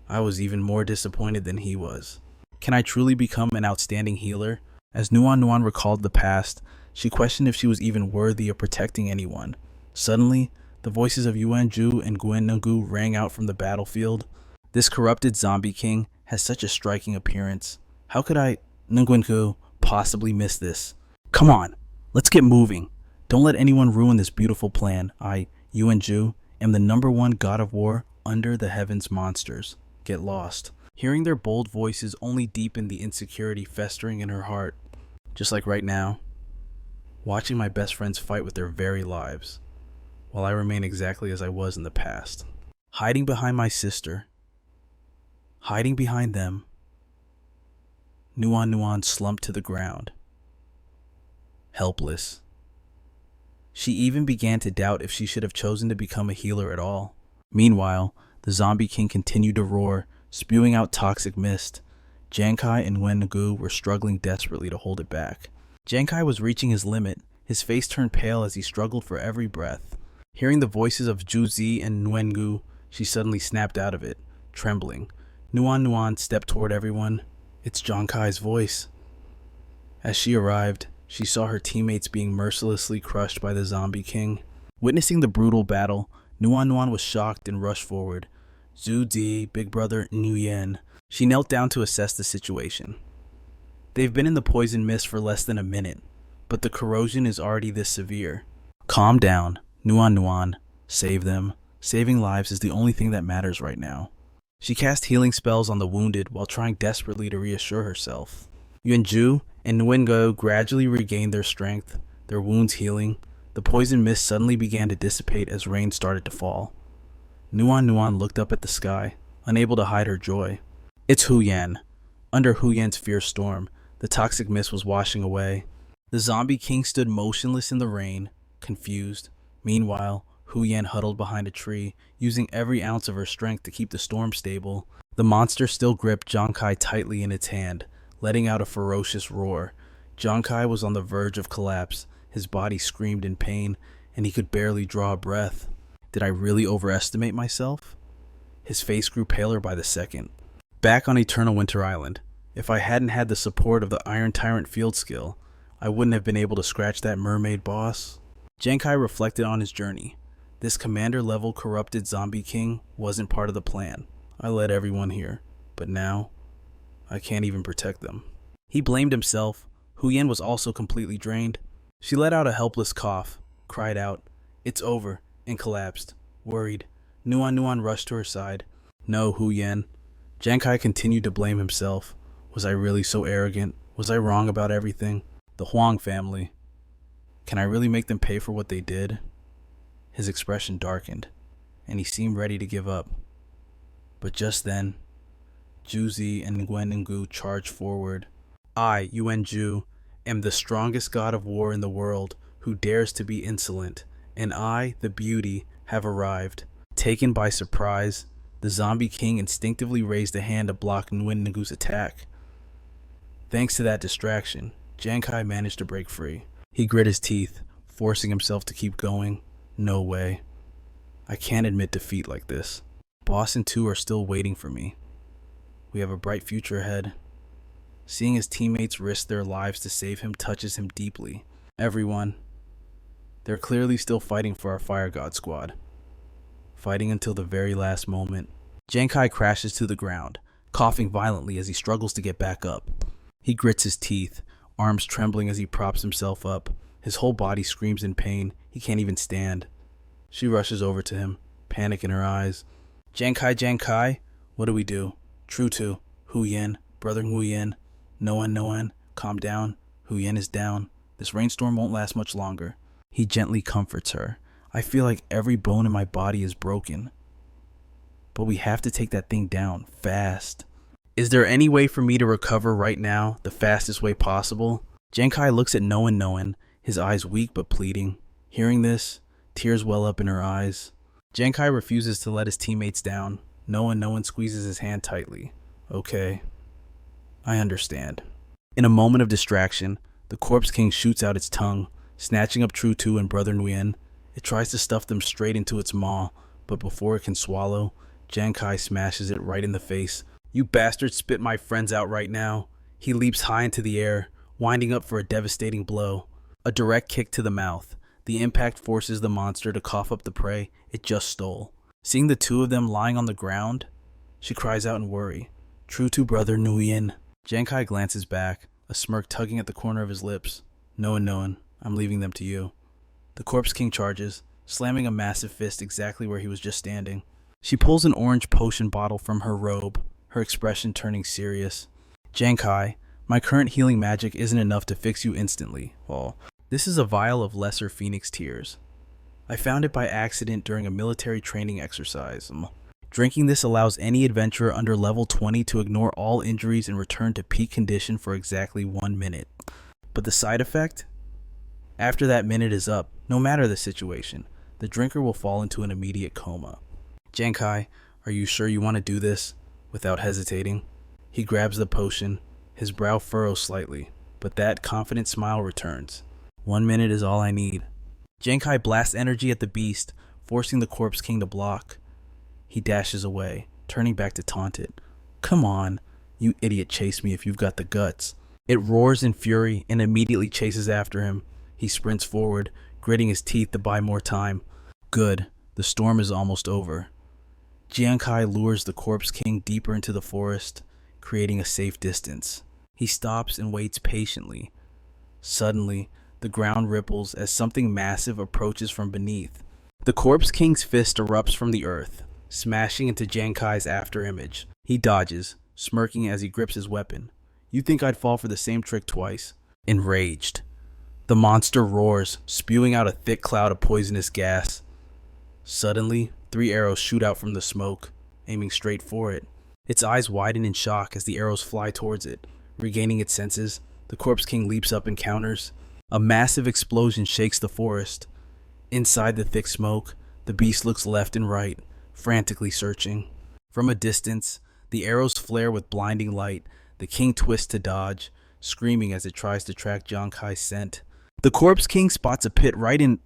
S1: I was even more disappointed than he was. Can I truly become an outstanding healer? As Nuan Nuan recalled the past, she questioned if she was even worthy of protecting anyone. Suddenly, the voices of Yuanju and Guenengu rang out from the battlefield. This corrupted zombie king has such a striking appearance. How could I, Nguyengu, possibly miss this? Come on, let's get moving. Don't let anyone ruin this beautiful plan. I, Yuanju, am the #1 god of war under the heavens monsters. Get lost. Hearing their bold voices only deepened the insecurity festering in her heart. Just like right now, watching my best friends fight with their very lives, while I remain exactly as I was in the past. Hiding behind my sister, hiding behind them, Nuan Nuan slumped to the ground, helpless. She even began to doubt if she should have chosen to become a healer at all. Meanwhile, the zombie king continued to roar, spewing out toxic mist. Giang Khai and Wengu were struggling desperately to hold it back. Giang Khai was reaching his limit. His face turned pale as he struggled for every breath. Hearing the voices of Juzi and Wengu, she suddenly snapped out of it, trembling. Nuan Nuan stepped toward everyone. It's Giang Khai's voice. As she arrived, she saw her teammates being mercilessly crushed by the zombie king. Witnessing the brutal battle, Nuan Nuan was shocked and rushed forward. Zhu Di, big brother Nguyen. She knelt down to assess the situation. They've been in the poison mist for less than a minute, but the corrosion is already this severe. Calm down, Nuan Nuan. Save them. Saving lives is the only thing that matters right now. She cast healing spells on the wounded while trying desperately to reassure herself. Yuanju and Nguyen gradually regained their strength, their wounds healing. The poison mist suddenly began to dissipate as rain started to fall. Nuan Nuan looked up at the sky, unable to hide her joy. It's Huyan. Under Huyan's fierce storm, the toxic mist was washing away. The zombie king stood motionless in the rain, confused. Meanwhile, Huyan huddled behind a tree, using every ounce of her strength to keep the storm stable. The monster still gripped Giang Khai tightly in its hand, letting out a ferocious roar. Giang Khai was on the verge of collapse. His body screamed in pain, and he could barely draw a breath. Did I really overestimate myself? His face grew paler by the second. Back on Eternal Winter Island, if I hadn't had the support of the Iron Tyrant field skill, I wouldn't have been able to scratch that mermaid boss. Giang Khai reflected on his journey. This commander-level corrupted zombie king wasn't part of the plan. I led everyone here, but now, I can't even protect them. He blamed himself. Huyan was also completely drained. She let out a helpless cough, cried out, "It's over," and collapsed. Worried, Nuan Nuan rushed to her side. No, Huyan. Giang Khai continued to blame himself. Was I really so arrogant? Was I wrong about everything? The Huang family. Can I really make them pay for what they did? His expression darkened, and he seemed ready to give up. But just then, Juzi and Nguyen Ngu charged forward. I, Yuan Ju, am the strongest god of war in the world who dares to be insolent, and I, the beauty, have arrived. Taken by surprise, the zombie king instinctively raised a hand to block Nguyen Ngu's attack. Thanks to that distraction, Giang Khai managed to break free. He grit his teeth, forcing himself to keep going. No way. I can't admit defeat like this. Boss and two are still waiting for me. We have a bright future ahead. Seeing his teammates risk their lives to save him touches him deeply. Everyone. They're clearly still fighting for our Fire God squad. Fighting until the very last moment. Giang Khai crashes to the ground, coughing violently as he struggles to get back up. He grits his teeth, arms trembling as he props himself up. His whole body screams in pain. He can't even stand. She rushes over to him, panic in her eyes. Giang Khai, what do we do? True to. Hu Yen, brother Hu Yen. No one, calm down. Hu Yen is down. This rainstorm won't last much longer. He gently comforts her. I feel like every bone in my body is broken. But we have to take that thing down, fast. Is there any way for me to recover right now, the fastest way possible? Giang Khai looks at Noan, his eyes weak but pleading. Hearing this, tears well up in her eyes. Giang Khai refuses to let his teammates down. Noan squeezes his hand tightly. Okay. I understand. In a moment of distraction, the Corpse King shoots out its tongue, snatching up True Tu and Brother Nguyen. It tries to stuff them straight into its maw, but before it can swallow, Giang Khai smashes it right in the face. You bastards, spit my friends out right now. He leaps high into the air, winding up for a devastating blow. A direct kick to the mouth. The impact forces the monster to cough up the prey it just stole. Seeing the two of them lying on the ground, she cries out in worry. True to Brother Nguyen. Giang Khai glances back, a smirk tugging at the corner of his lips. Noan, I'm leaving them to you. The Corpse King charges, slamming a massive fist exactly where he was just standing. She pulls an orange potion bottle from her robe, her expression turning serious. Giang Khai, my current healing magic isn't enough to fix you instantly. Well, this is a vial of lesser phoenix tears. I found it by accident during a military training exercise. Drinking this allows any adventurer under level 20 to ignore all injuries and return to peak condition for exactly 1 minute. But the side effect? After that minute is up, no matter the situation, the drinker will fall into an immediate coma. Giang Khai, are you sure you want to do this? Without hesitating, he grabs the potion, his brow furrows slightly, but that confident smile returns. 1 minute is all I need. Giang Khai blasts energy at the beast, forcing the Corpse King to block. He dashes away, turning back to taunt it. Come on, you idiot, chase me if you've got the guts. It roars in fury and immediately chases after him. He sprints forward, gritting his teeth to buy more time. Good, the storm is almost over. Giang Khai lures the Corpse King deeper into the forest, creating a safe distance. He stops and waits patiently. Suddenly, the ground ripples as something massive approaches from beneath. The Corpse King's fist erupts from the earth, smashing into Giang Khai's afterimage. He dodges, smirking as he grips his weapon. You think I'd fall for the same trick twice? Enraged, the monster roars, spewing out a thick cloud of poisonous gas. Suddenly, 3 arrows shoot out from the smoke, aiming straight for it. Its eyes widen in shock as the arrows fly towards it. Regaining its senses, the Corpse King leaps up and counters. A massive explosion shakes the forest. Inside the thick smoke, the beast looks left and right, frantically searching. From a distance, the arrows flare with blinding light. The king twists to dodge, screaming as it tries to track Giang Khai's scent. The Corpse King spots a pit right in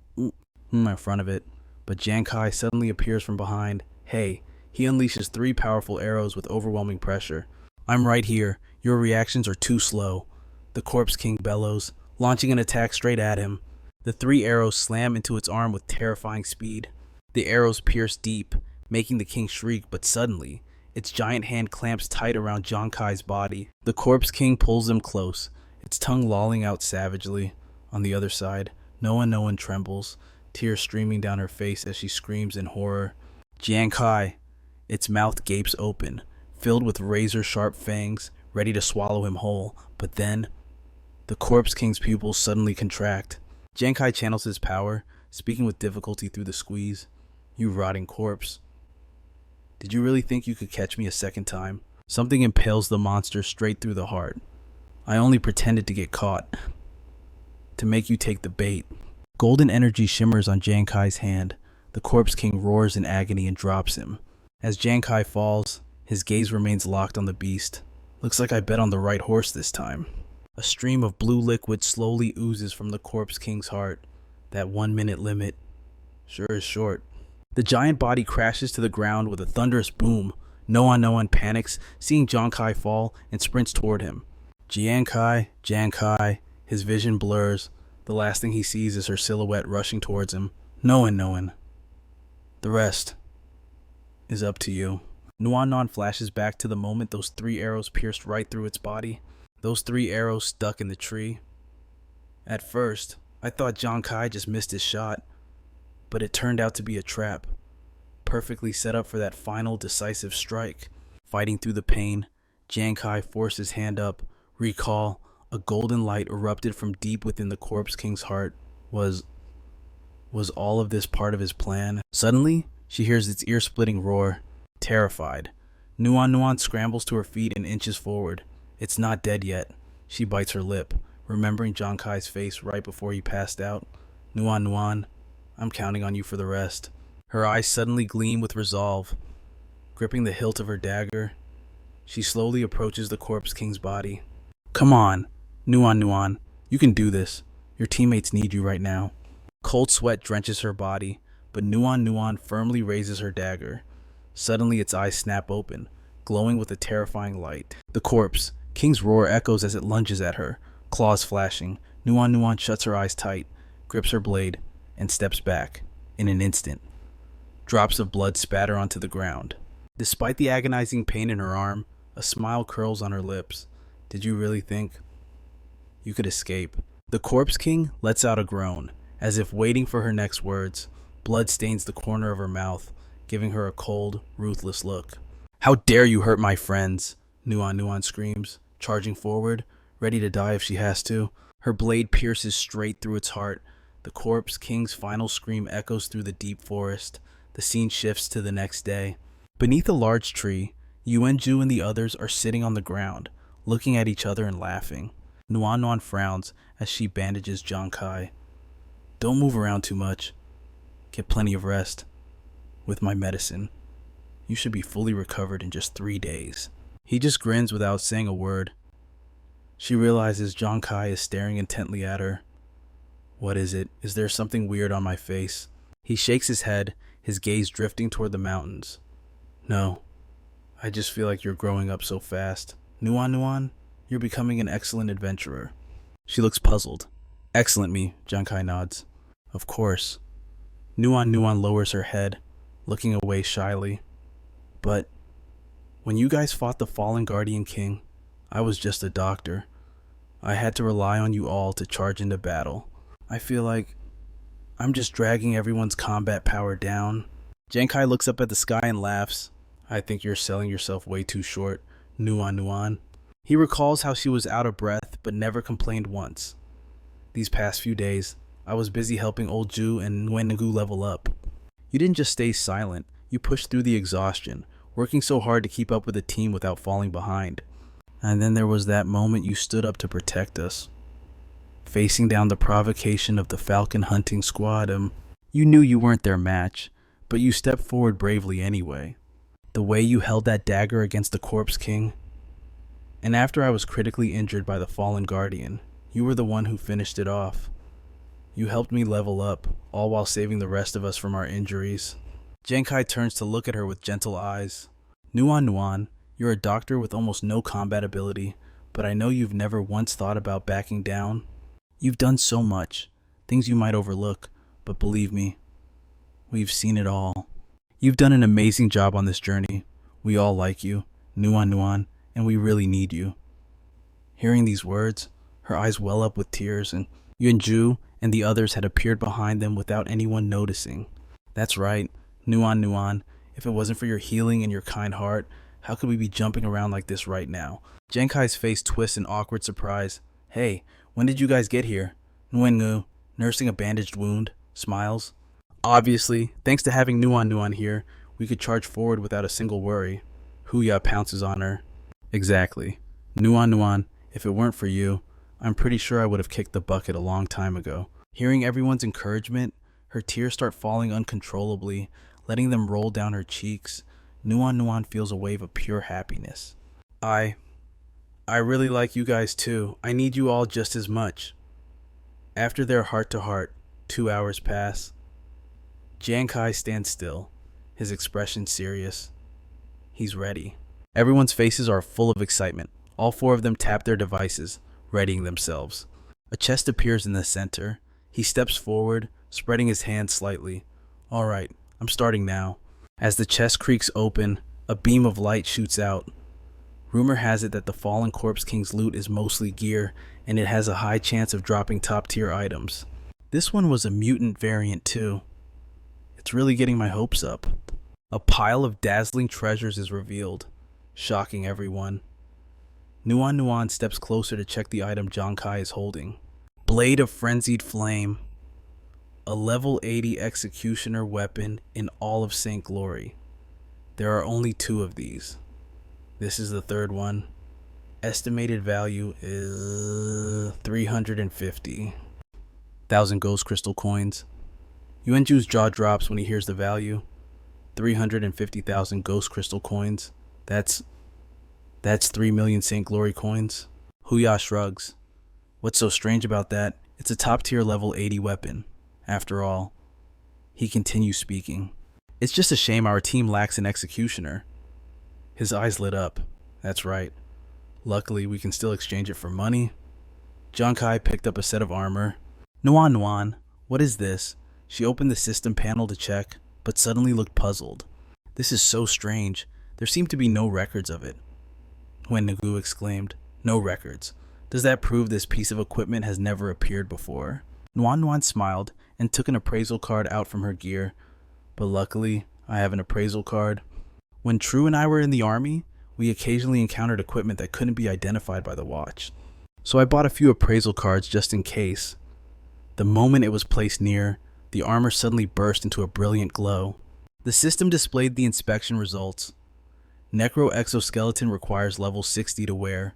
S1: front of it, but Giang Khai suddenly appears from behind. Hey, he unleashes 3 powerful arrows with overwhelming pressure. I'm right here. Your reactions are too slow. The Corpse King bellows, launching an attack straight at him. The 3 arrows slam into its arm with terrifying speed. The arrows pierce deep, making the king shriek, but suddenly, its giant hand clamps tight around Giang Khai's body. The Corpse King pulls him close, its tongue lolling out savagely. On the other side, Noan trembles, tears streaming down her face as she screams in horror. Giang Khai, its mouth gapes open, filled with razor-sharp fangs, ready to swallow him whole. But then, the Corpse King's pupils suddenly contract. Giang Khai channels his power, speaking with difficulty through the squeeze. "You rotting corpse. Did you really think you could catch me a second time?" Something impales the monster straight through the heart. "I only pretended to get caught, to make you take the bait." Golden energy shimmers on Giang Khai's hand. The Corpse King roars in agony and drops him. As Giang Khai falls, his gaze remains locked on the beast. "Looks like I bet on the right horse this time." A stream of blue liquid slowly oozes from the Corpse King's heart. That 1-minute limit sure is short. The giant body crashes to the ground with a thunderous boom. No-one panics, seeing Giang Khai fall, and sprints toward him. Giang Khai, his vision blurs. The last thing he sees is her silhouette rushing towards him. No one. The rest is up to you. Nuan flashes back to the moment those 3 arrows pierced right through its body. Those 3 arrows stuck in the tree. At first, I thought Giang Khai just missed his shot, but it turned out to be a trap, perfectly set up for that final decisive strike. Fighting through the pain, Giang Khai forced his hand up. Recall, a golden light erupted from deep within the Corpse King's heart. Was all of this part of his plan? Suddenly, she hears its ear-splitting roar. Terrified, Nuan scrambles to her feet and inches forward. It's not dead yet. She bites her lip, remembering Giang Khai's face right before he passed out. Nuan, I'm counting on you for the rest." Her eyes suddenly gleam with resolve. Gripping the hilt of her dagger, she slowly approaches the Corpse King's body. "Come on, Nuan, you can do this. Your teammates need you right now." Cold sweat drenches her body, but Nuan firmly raises her dagger. Suddenly its eyes snap open, glowing with a terrifying light. The Corpse King's roar echoes as it lunges at her, claws flashing. Nuan shuts her eyes tight, grips her blade, and steps back. In an instant, drops of blood spatter onto the ground. Despite the agonizing pain in her arm, a smile curls on her lips. "Did you really think you could escape?" The Corpse King lets out a groan, as if waiting for her next words. Blood stains the corner of her mouth, giving her a cold, ruthless look. "How dare you hurt my friends?" Nuan screams, charging forward, ready to die if she has to. Her blade pierces straight through its heart. The Corpse King's final scream echoes through the deep forest. The scene shifts to the next day. Beneath a large tree, Yuanju and the others are sitting on the ground, looking at each other and laughing. Nuan frowns as she bandages Giang Khai. "Don't move around too much. Get plenty of rest. With my medicine, you should be fully recovered in just 3 days." He just grins without saying a word. She realizes Giang Khai is staring intently at her. "What is it? Is there something weird on my face?" He shakes his head, his gaze drifting toward the mountains. "No, I just feel like you're growing up so fast. Nuan, you're becoming an excellent adventurer." She looks puzzled. "Excellent me," Giang Khai nods. "Of course." Nuan lowers her head, looking away shyly. "But when you guys fought the fallen Guardian King, I was just a doctor. I had to rely on you all to charge into battle. I feel like I'm just dragging everyone's combat power down." Giang Khai looks up at the sky and laughs. "I think you're selling yourself way too short, Nuan. He recalls how she was out of breath but never complained once. "These past few days, I was busy helping old Ju and Nguyen level up. You didn't just stay silent, you pushed through the exhaustion, working so hard to keep up with the team without falling behind. And then there was that moment you stood up to protect us. Facing down the provocation of the Falcon hunting squad, you knew you weren't their match, but you stepped forward bravely anyway. The way you held that dagger against the Corpse King. And after I was critically injured by the fallen Guardian, you were the one who finished it off. You helped me level up, all while saving the rest of us from our injuries." Giang Khai turns to look at her with gentle eyes. "Nuan, you're a doctor with almost no combat ability, but I know you've never once thought about backing down. You've done so much, things you might overlook, but believe me, we've seen it all. You've done an amazing job on this journey. We all like you, Nuan, and we really need you." Hearing these words, her eyes well up with tears, and Yuanju and the others had appeared behind them without anyone noticing. "That's right, Nuan, if it wasn't for your healing and your kind heart, How could we be jumping around like this right now? Giang Khai's face twists in awkward surprise. Hey, when did you guys get here? Nguyen, nursing a bandaged wound, smiles. Obviously, thanks to having Nuan here, we could charge forward without a single worry. Huya pounces on her. Exactly. Nuan, if it weren't for you, I'm pretty sure I would have kicked the bucket a long time ago. Hearing everyone's encouragement, her tears start falling uncontrollably, letting them roll down her cheeks. Nuan feels a wave of pure happiness. I really like you guys too. I need you all just as much. After their heart-to-heart, 2 hours pass. Giang Khai stands still, his expression serious. He's ready. Everyone's faces are full of excitement. All 4 of them tap their devices, readying themselves. A chest appears in the center. He steps forward, spreading his hands slightly. All right, I'm starting now. As the chest creaks open, a beam of light shoots out. Rumor has it that the Fallen Corpse King's loot is mostly gear, and it has a high chance of dropping top-tier items. This one was a mutant variant too. It's really getting my hopes up. A pile of dazzling treasures is revealed, shocking everyone. Nuan steps closer to check the item Giang Khai is holding. Blade of Frenzied Flame. A level 80 executioner weapon in all of St. Glory. There are only 2 of these. This is the 3rd one. Estimated value is 350,000 ghost crystal coins. Yuanju's jaw drops when he hears the value. 350,000 ghost crystal coins. That's 3 million St. Glory coins. Huya shrugs. What's so strange about that? It's a top tier level 80 weapon. After all, he continues speaking. It's just a shame our team lacks an executioner. His eyes lit up. That's right. Luckily, we can still exchange it for money. Giang Khai picked up a set of armor. Nuan, what is this? She opened the system panel to check, but suddenly looked puzzled. This is so strange. There seem to be no records of it. When Nagu exclaimed, No records. Does that prove this piece of equipment has never appeared before? Nuan smiled and took an appraisal card out from her gear. But luckily, I have an appraisal card. When True and I were in the army, we occasionally encountered equipment that couldn't be identified by the watch. So I bought a few appraisal cards just in case. The moment it was placed near, the armor suddenly burst into a brilliant glow. The system displayed the inspection results. Necro exoskeleton requires level 60 to wear.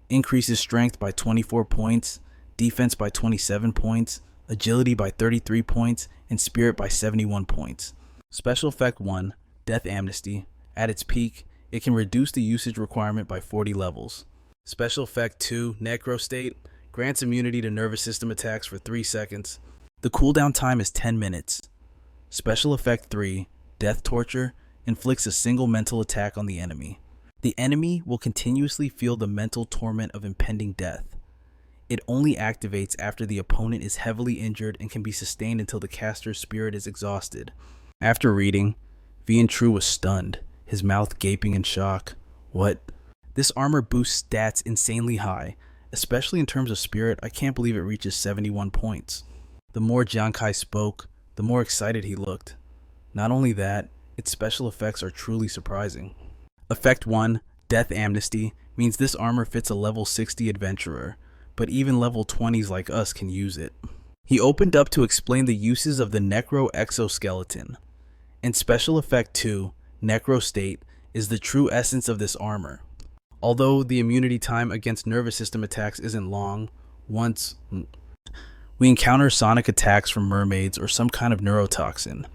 S1: Increases strength by 24 points, defense by 27 points, agility by 33 points, and spirit by 71 points. Special effect 1, Death Amnesty. At its peak, it can reduce the usage requirement by 40 levels. Special effect 2, Necro State, grants immunity to nervous system attacks for 3 seconds. The cooldown time is 10 minutes. Special effect 3, Death Torture, inflicts a single mental attack on the enemy. The enemy will continuously feel the mental torment of impending death. It only activates after the opponent is heavily injured and can be sustained until the caster's spirit is exhausted. After reading, Vian True was stunned, his mouth gaping in shock. What? This armor boosts stats insanely high, especially in terms of spirit. I can't believe it reaches 71 points. The more Giang Khai spoke, the more excited he looked. Not only that, its special effects are truly surprising. Effect 1, Death Amnesty, means this armor fits a level 60 adventurer, but even level 20s like us can use it. He opened up to explain the uses of the Necro exoskeleton. In Special Effect 2, Necro State is the true essence of this armor. Although the immunity time against nervous system attacks isn't long, once we encounter sonic attacks from mermaids or some kind of neurotoxin,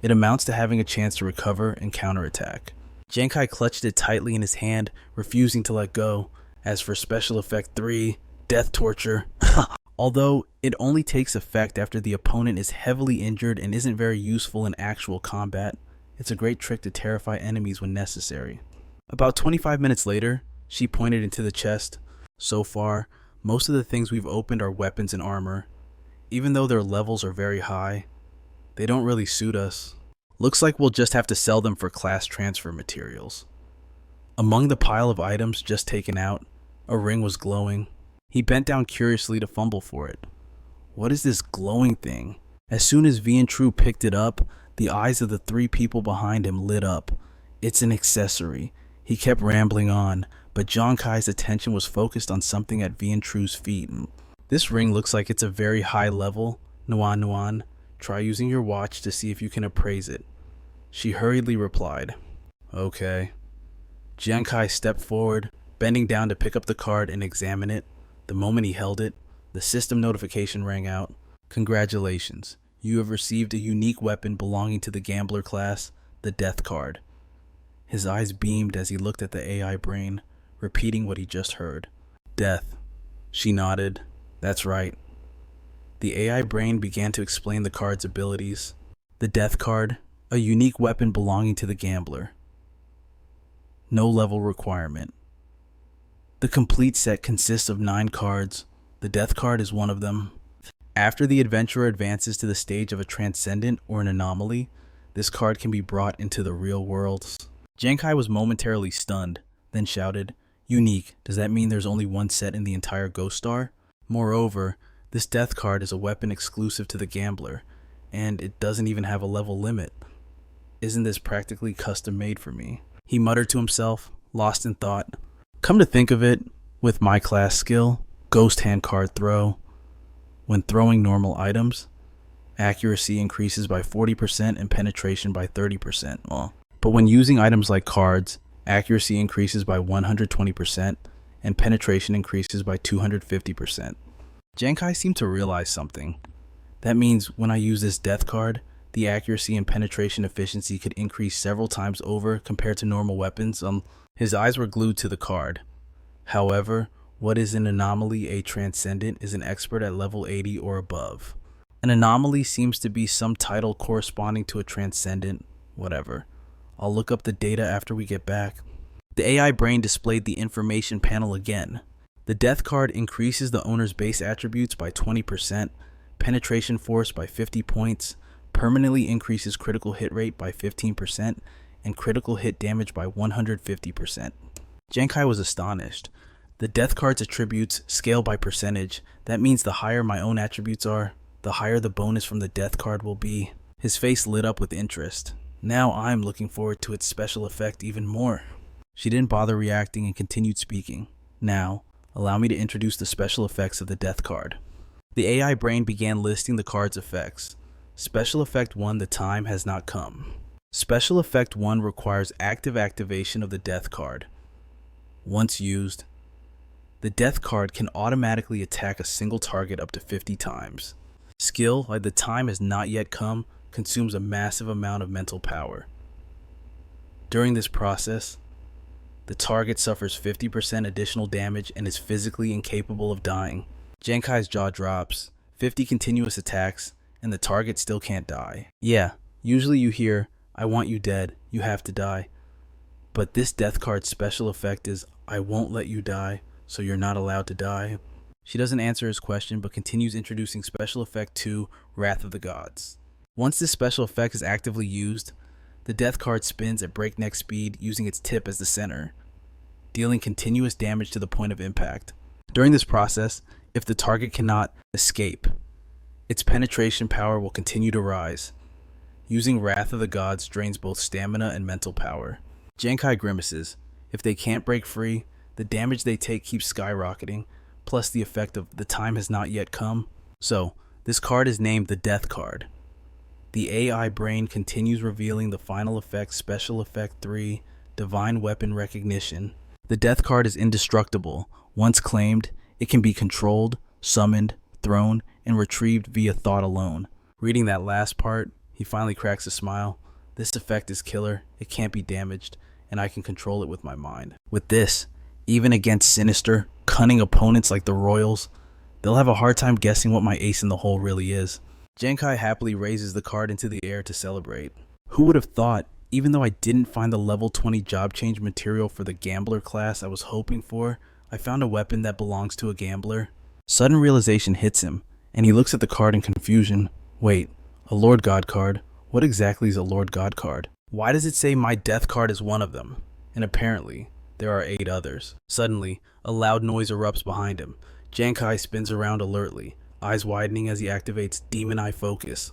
S1: it amounts to having a chance to recover and counterattack. Giang Khai clutched it tightly in his hand, refusing to let go. As for Special Effect 3, Death Torture, although it only takes effect after the opponent is heavily injured and isn't very useful in actual combat, it's a great trick to terrify enemies when necessary. About 25 minutes later, she pointed into the chest. So far, most of the things we've opened are weapons and armor. Even though their levels are very high, they don't really suit us. Looks like we'll just have to sell them for class transfer materials. Among the pile of items just taken out, a ring was glowing. He bent down curiously to fumble for it. What is this glowing thing? As soon as Vian True picked it up, the eyes of the 3 people behind him lit up. It's an accessory. He kept rambling on, but Giang Khai's attention was focused on something at Vian Tru's feet. This ring looks like it's a very high level. Nuan Nuan, try using your watch to see if you can appraise it. She hurriedly replied, Okay. Giang Khai stepped forward, bending down to pick up the card and examine it. The moment he held it, the system notification rang out. Congratulations, you have received a unique weapon belonging to the gambler class, the Death card. His eyes beamed as he looked at the AI brain, repeating what he just heard. Death. She nodded. That's right. The AI brain began to explain the card's abilities. The Death card, a unique weapon belonging to the gambler. No level requirement. The complete set consists of 9 cards. The Death card is one of them. After the adventurer advances to the stage of a transcendent or an anomaly, this card can be brought into the real world. Giang Khai was momentarily stunned, then shouted, Unique, does that mean there's only one set in the entire Ghost Star? Moreover, this Death card is a weapon exclusive to the gambler, and it doesn't even have a level limit. Isn't this practically custom made for me? He muttered to himself, lost in thought. Come to think of it, with my class skill, Ghost Hand Card Throw, when throwing normal items, accuracy increases by 40% and penetration by 30%. But when using items like cards, accuracy increases by 120% and penetration increases by 250%. Giang Khai seemed to realize something. That means when I use this Death card, the accuracy and penetration efficiency could increase several times over compared to normal weapons. His eyes were glued to the card. However, what is an anomaly? A transcendent is an expert at level 80 or above. An anomaly seems to be some title corresponding to a transcendent, whatever. I'll look up the data after we get back. The AI brain displayed the information panel again. The Death card increases the owner's base attributes by 20%, penetration force by 50 points, permanently increases critical hit rate by 15%, and critical hit damage by 150%. Giang Khai was astonished. The Death card's attributes scale by percentage. That means the higher my own attributes are, the higher the bonus from the Death card will be. His face lit up with interest. Now I'm looking forward to its special effect even more. She didn't bother reacting and continued speaking. Now, allow me to introduce the special effects of the Death card. The AI brain began listing the card's effects. Special Effect 1, the time has not come. Special Effect 1 requires active activation of the Death card. Once used, the Death card can automatically attack a single target up to 50 times. Skill, like the time has not yet come, consumes a massive amount of mental power. During this process, the target suffers 50% additional damage and is physically incapable of dying. Giang Khai's jaw drops. 50 continuous attacks, and the target still can't die. Yeah, usually you hear, I want you dead, you have to die. But this Death card's special effect is, I won't let you die, so you're not allowed to die. She doesn't answer his question, but continues introducing Special Effect 2, Wrath of the Gods. Once this special effect is actively used, the Death card spins at breakneck speed using its tip as the center, dealing continuous damage to the point of impact. During this process, if the target cannot escape, its penetration power will continue to rise. Using Wrath of the Gods drains both stamina and mental power. Giang Khai grimaces. If they can't break free, the damage they take keeps skyrocketing, plus the effect of the time has not yet come. So, this card is named the Death card. The AI brain continues revealing the final effect, Special Effect 3, Divine Weapon Recognition. The Death card is indestructible. Once claimed, it can be controlled, summoned, thrown, and retrieved via thought alone. Reading that last part, he finally cracks a smile. This effect is killer, it can't be damaged, and I can control it with my mind. With this, even against sinister, cunning opponents like the Royals, they'll have a hard time guessing what my ace in the hole really is. Giang Khai happily raises the card into the air to celebrate. Who would have thought, even though I didn't find the level 20 job change material for the gambler class I was hoping for, I found a weapon that belongs to a gambler? Sudden realization hits him, and he looks at the card in confusion. Wait, a Lord God card? What exactly is a Lord God card? Why does it say my Death card is one of them? And apparently, there are 8 others. Suddenly, a loud noise erupts behind him. Giang Khai spins around alertly, eyes widening as he activates Demon Eye Focus.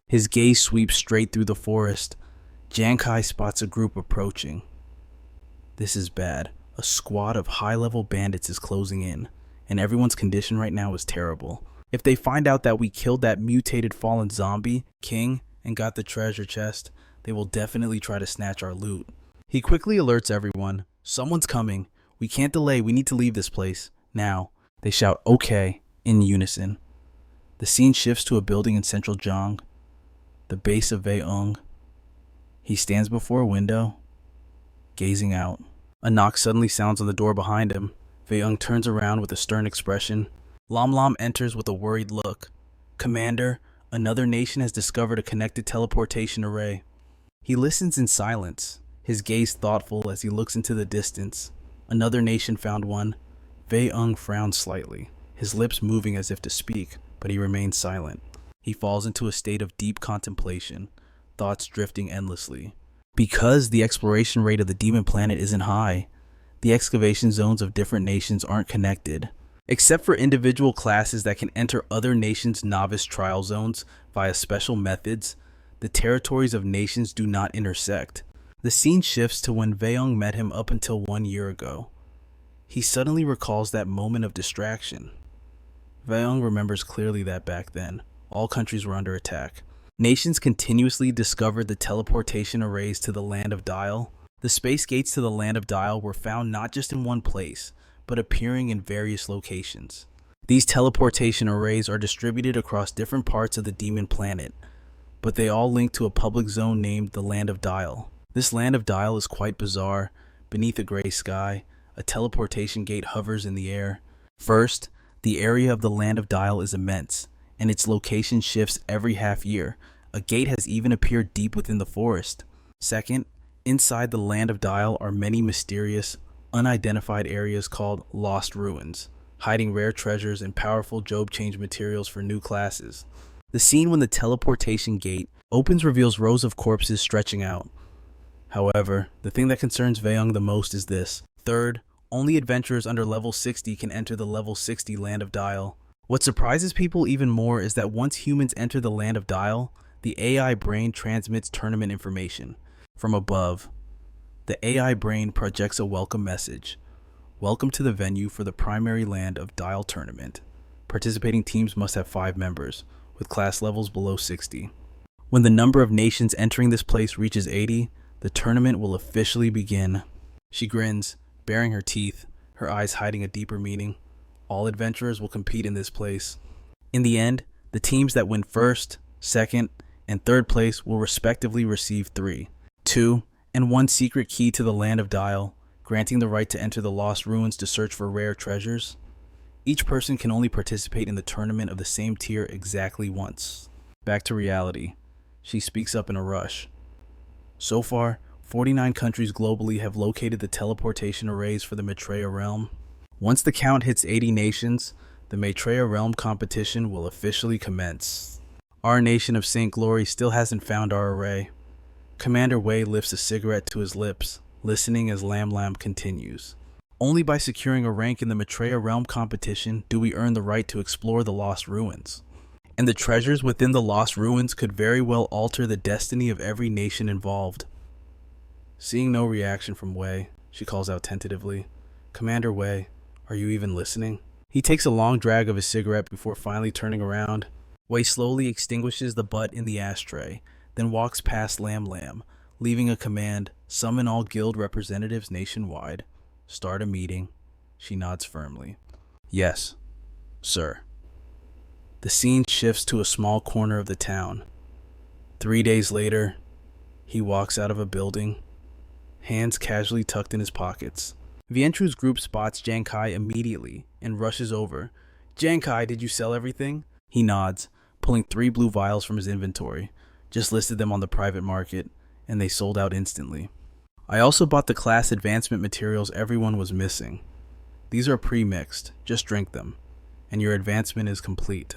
S1: His gaze sweeps straight through the forest. Giang Khai spots a group approaching. This is bad. A squad of high-level bandits is closing in, and everyone's condition right now is terrible. If they find out that we killed that mutated fallen zombie, King, and got the treasure chest, they will definitely try to snatch our loot. He quickly alerts everyone. Someone's coming. We can't delay. We need to leave this place. Now. They shout, okay, in unison. The scene shifts to a building in central Jiang, the base of Wei-ung. He stands before a window, gazing out. A knock suddenly sounds on the door behind him. Wei-ung turns around with a stern expression. Lam Lam enters with a worried look. Commander, another nation has discovered a connected teleportation array. He listens in silence, his gaze thoughtful as he looks into the distance. Another nation found one. Wei-ung frowns slightly, his lips moving as if to speak, but he remains silent. He falls into a state of deep contemplation, thoughts drifting endlessly. Because the exploration rate of the demon planet isn't high, the excavation zones of different nations aren't connected. Except for individual classes that can enter other nations' novice trial zones via special methods, the territories of nations do not intersect. The scene shifts to when Wei-ung met him up until 1 year ago. He suddenly recalls that moment of distraction. Wei-ung remembers clearly that back then, all countries were under attack. Nations continuously discovered the teleportation arrays to the land of Dial. The space gates to the land of Dial were found not just in one place, but appearing in various locations. These teleportation arrays are distributed across different parts of the demon planet, but they all link to a public zone named the Land of Dial. This Land of Dial is quite bizarre. Beneath a gray sky, a teleportation gate hovers in the air. First, the area of the Land of Dial is immense, and its location shifts every half year. A gate has even appeared deep within the forest. Second, inside the Land of Dial are many mysterious, unidentified areas called Lost Ruins, hiding rare treasures and powerful job change materials for new classes. The scene when the teleportation gate opens reveals rows of corpses stretching out. However, the thing that concerns Wei-ung the most is this. Third, only adventurers under level 60 can enter the level 60 Land of Dial. What surprises people even more is that once humans enter the Land of Dial, the AI brain transmits tournament information. From above, the AI brain projects a welcome message. Welcome to the venue for the primary Land of Dial tournament. Participating teams must have 5 members, with class levels below 60. When the number of nations entering this place reaches 80, the tournament will officially begin. She grins, baring her teeth, her eyes hiding a deeper meaning. All adventurers will compete in this place. In the end, the teams that win first, second, and third place will respectively receive 3, 2, and 1 secret key to the Land of Dial, granting the right to enter the Lost Ruins to search for rare treasures. Each person can only participate in the tournament of the same tier exactly once. Back to reality. She speaks up in a rush. So far, 49 countries globally have located the teleportation arrays for the Maitreya realm. Once the count hits 80 nations, the Maitreya realm competition will officially commence. Our nation of St. Glory still hasn't found our array. Commander Wei lifts a cigarette to his lips, listening as Lam Lam continues. Only by securing a rank in the Maitreya realm competition do we earn the right to explore the Lost Ruins. And the treasures within the Lost Ruins could very well alter the destiny of every nation involved. Seeing no reaction from Wei, she calls out tentatively, "Commander Wei, are you even listening?" He takes a long drag of his cigarette before finally turning around. Wei slowly extinguishes the butt in the ashtray, then walks past Lam Lam, leaving a command, "Summon all guild representatives nationwide. Start a meeting." She nods firmly. "Yes, sir." The scene shifts to a small corner of the town. 3 days later, he walks out of a building, hands casually tucked in his pockets. Vientru's group spots Giang Khai immediately and rushes over. "Giang Khai, did you sell everything?" He nods, pulling 3 blue vials from his inventory. Just listed them on the private market, and they sold out instantly. "I also bought the class advancement materials everyone was missing. These are pre-mixed, just drink them, and your advancement is complete."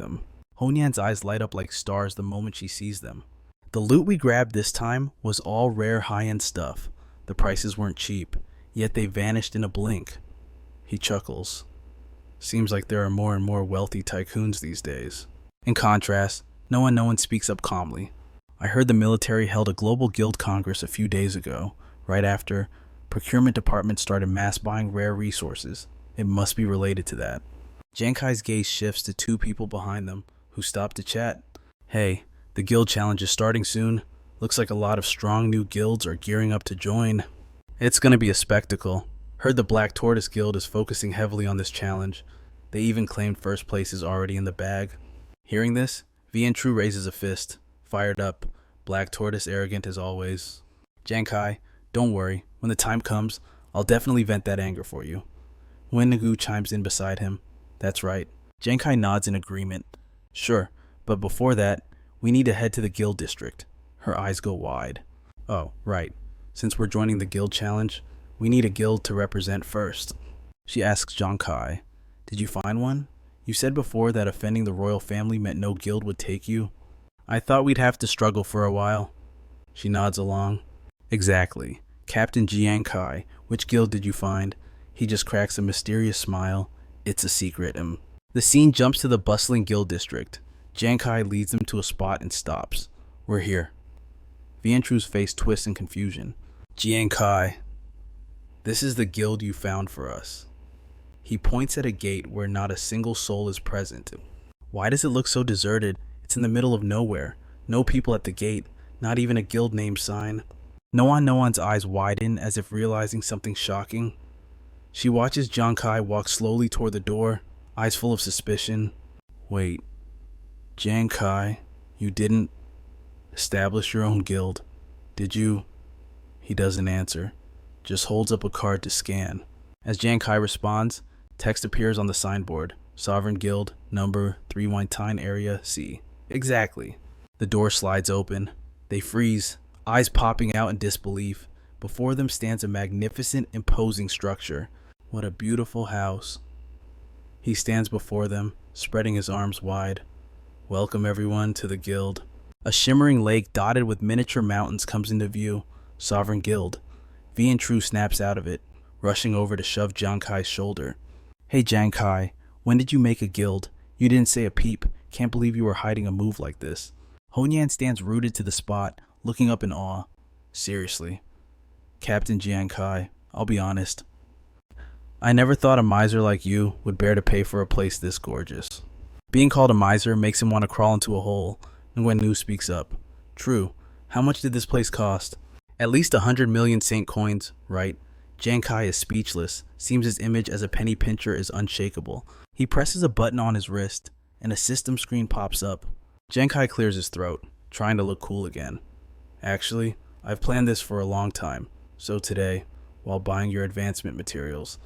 S1: Honyan's eyes light up like stars the moment she sees them. The loot we grabbed this time was all rare high-end stuff. The prices weren't cheap, yet they vanished in a blink. He chuckles. Seems like there are more and more wealthy tycoons these days. In contrast, no one speaks up calmly. "I heard the military held a global guild congress a few days ago, right after Procurement department started mass buying rare resources. It must be related to that. Giang Khai's gaze shifts to two people behind them, who stop to chat. Hey, the guild challenge is starting soon. Looks like a lot of strong new guilds are gearing up to join. It's gonna be a spectacle. Heard the Black Tortoise Guild is focusing heavily on this challenge. They even claimed first place is already in the bag. Hearing this, True raises a fist, fired up, Black Tortoise arrogant as always. Giang Khai, don't worry, when the time comes, I'll definitely vent that anger for you. Wen Nagu chimes in beside him. That's right. Giang Khai nods in agreement. Sure, but before that, we need to head to the guild district. Her eyes go wide. Oh, right. Since we're joining the guild challenge, we need a guild to represent first. She asks Giang Khai, did you find one? You said before that offending the royal family meant no guild would take you. I thought we'd have to struggle for a while. She nods along. Exactly. Captain Giang Khai, which guild did you find? He just cracks a mysterious smile. It's a secret. The scene jumps to the bustling guild district. Giang Khai leads them to a spot and stops. We're here. True's face twists in confusion. Giang Khai, this is the guild you found for us. He points at a gate where not a single soul is present. Why does it look so deserted? It's in the middle of nowhere. No people at the gate. Not even a guild name sign. Noan's eyes widen as if realizing something shocking. She watches Giang Khai walk slowly toward the door, eyes full of suspicion. Wait, Giang Khai, you didn't establish your own guild, did you? He doesn't answer, just holds up a card to scan. As Giang Khai responds, text appears on the signboard. Sovereign Guild, number 3 Wine Area C. Exactly. The door slides open. They freeze, eyes popping out in disbelief. Before them stands a magnificent, imposing structure. What a beautiful house. He stands before them, spreading his arms wide. Welcome everyone to the guild. A shimmering lake dotted with miniature mountains comes into view. Sovereign Guild. True snaps out of it, rushing over to shove Giang Khai's shoulder. Hey Giang Khai, when did you make a guild? You didn't say a peep. Can't believe you were hiding a move like this. Honyan stands rooted to the spot, looking up in awe. Seriously. Captain Giang Khai, I'll be honest. I never thought a miser like you would bear to pay for a place this gorgeous. Being called a miser makes him want to crawl into a hole. Nguyen Nu speaks up. True. How much did this place cost? At least 100 million Saint coins, right? Giang Khai is speechless, seems his image as a penny pincher is unshakable. He presses a button on his wrist, and a system screen pops up. Giang Khai clears his throat, trying to look cool again. Actually, I've planned this for a long time, so today, while buying your advancement materials,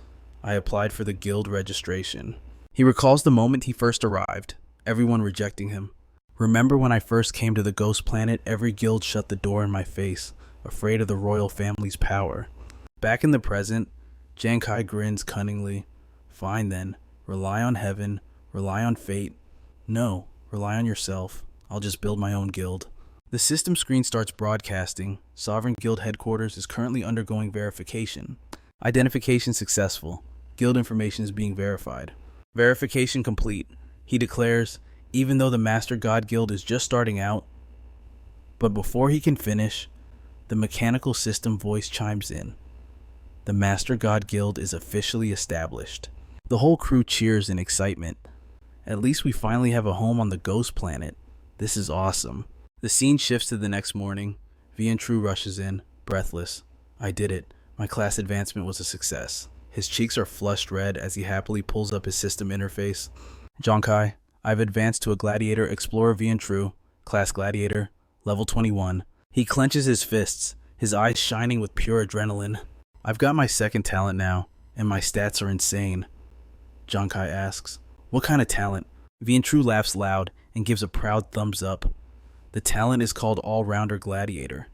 S1: I applied for the guild registration. He recalls the moment he first arrived, everyone rejecting him. Remember when I first came to the ghost planet, every guild shut the door in my face, afraid of the royal family's power. Back in the present, Giang Khai grins cunningly. Fine then, rely on heaven, rely on fate. No, rely on yourself. I'll just build my own guild. The system screen starts broadcasting. Sovereign Guild headquarters is currently undergoing verification. Identification successful. Guild information is being verified. Verification complete. He declares, even though the Master God Guild is just starting out. But before he can finish, the mechanical system voice chimes in. The Master God Guild is officially established. The whole crew cheers in excitement. At least we finally have a home on the ghost planet. This is awesome. The scene shifts to the next morning. True rushes in, breathless. I did it. My class advancement was a success. His cheeks are flushed red as he happily pulls up his system interface. Giang Khai, I've advanced to a Gladiator Explorer True, Class Gladiator, Level 21. He clenches his fists, his eyes shining with pure adrenaline. I've got my second talent now, and my stats are insane. Giang Khai asks, what kind of talent? True laughs loud and gives a proud thumbs up. The talent is called All-Rounder Gladiator.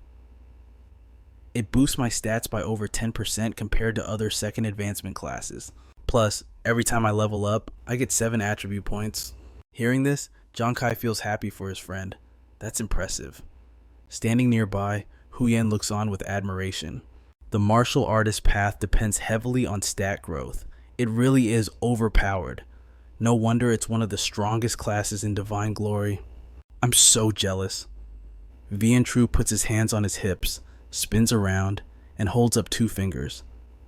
S1: It boosts my stats by over 10% compared to other second advancement classes. Plus, every time I level up, I get 7 attribute points. Hearing this, Giang Khai feels happy for his friend. That's impressive. Standing nearby, Huyen looks on with admiration. The martial artist path depends heavily on stat growth. It really is overpowered. No wonder it's one of the strongest classes in Divine Glory. I'm so jealous. True puts his hands on his hips, spins around, and holds up 2 fingers.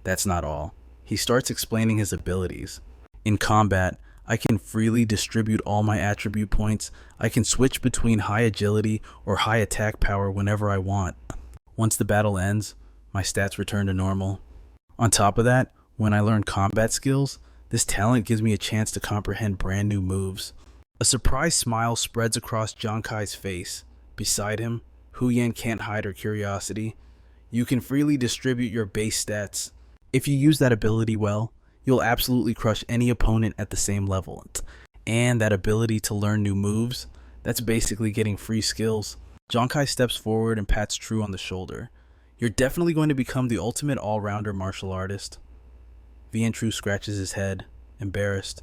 S1: That's not all. He starts explaining his abilities. In combat, I can freely distribute all my attribute points. I can switch between high agility or high attack power whenever I want. Once the battle ends, my stats return to normal. On top of that, when I learn combat skills, this talent gives me a chance to comprehend brand new moves. A surprised smile spreads across Giang Khai's face. Beside him, Huyen can't hide her curiosity. You can freely distribute your base stats. If you use that ability well, you'll absolutely crush any opponent at the same level. And that ability to learn new moves, that's basically getting free skills. Giang Khai steps forward and pats True on the shoulder. You're definitely going to become the ultimate all-rounder martial artist. Vian True scratches his head, embarrassed.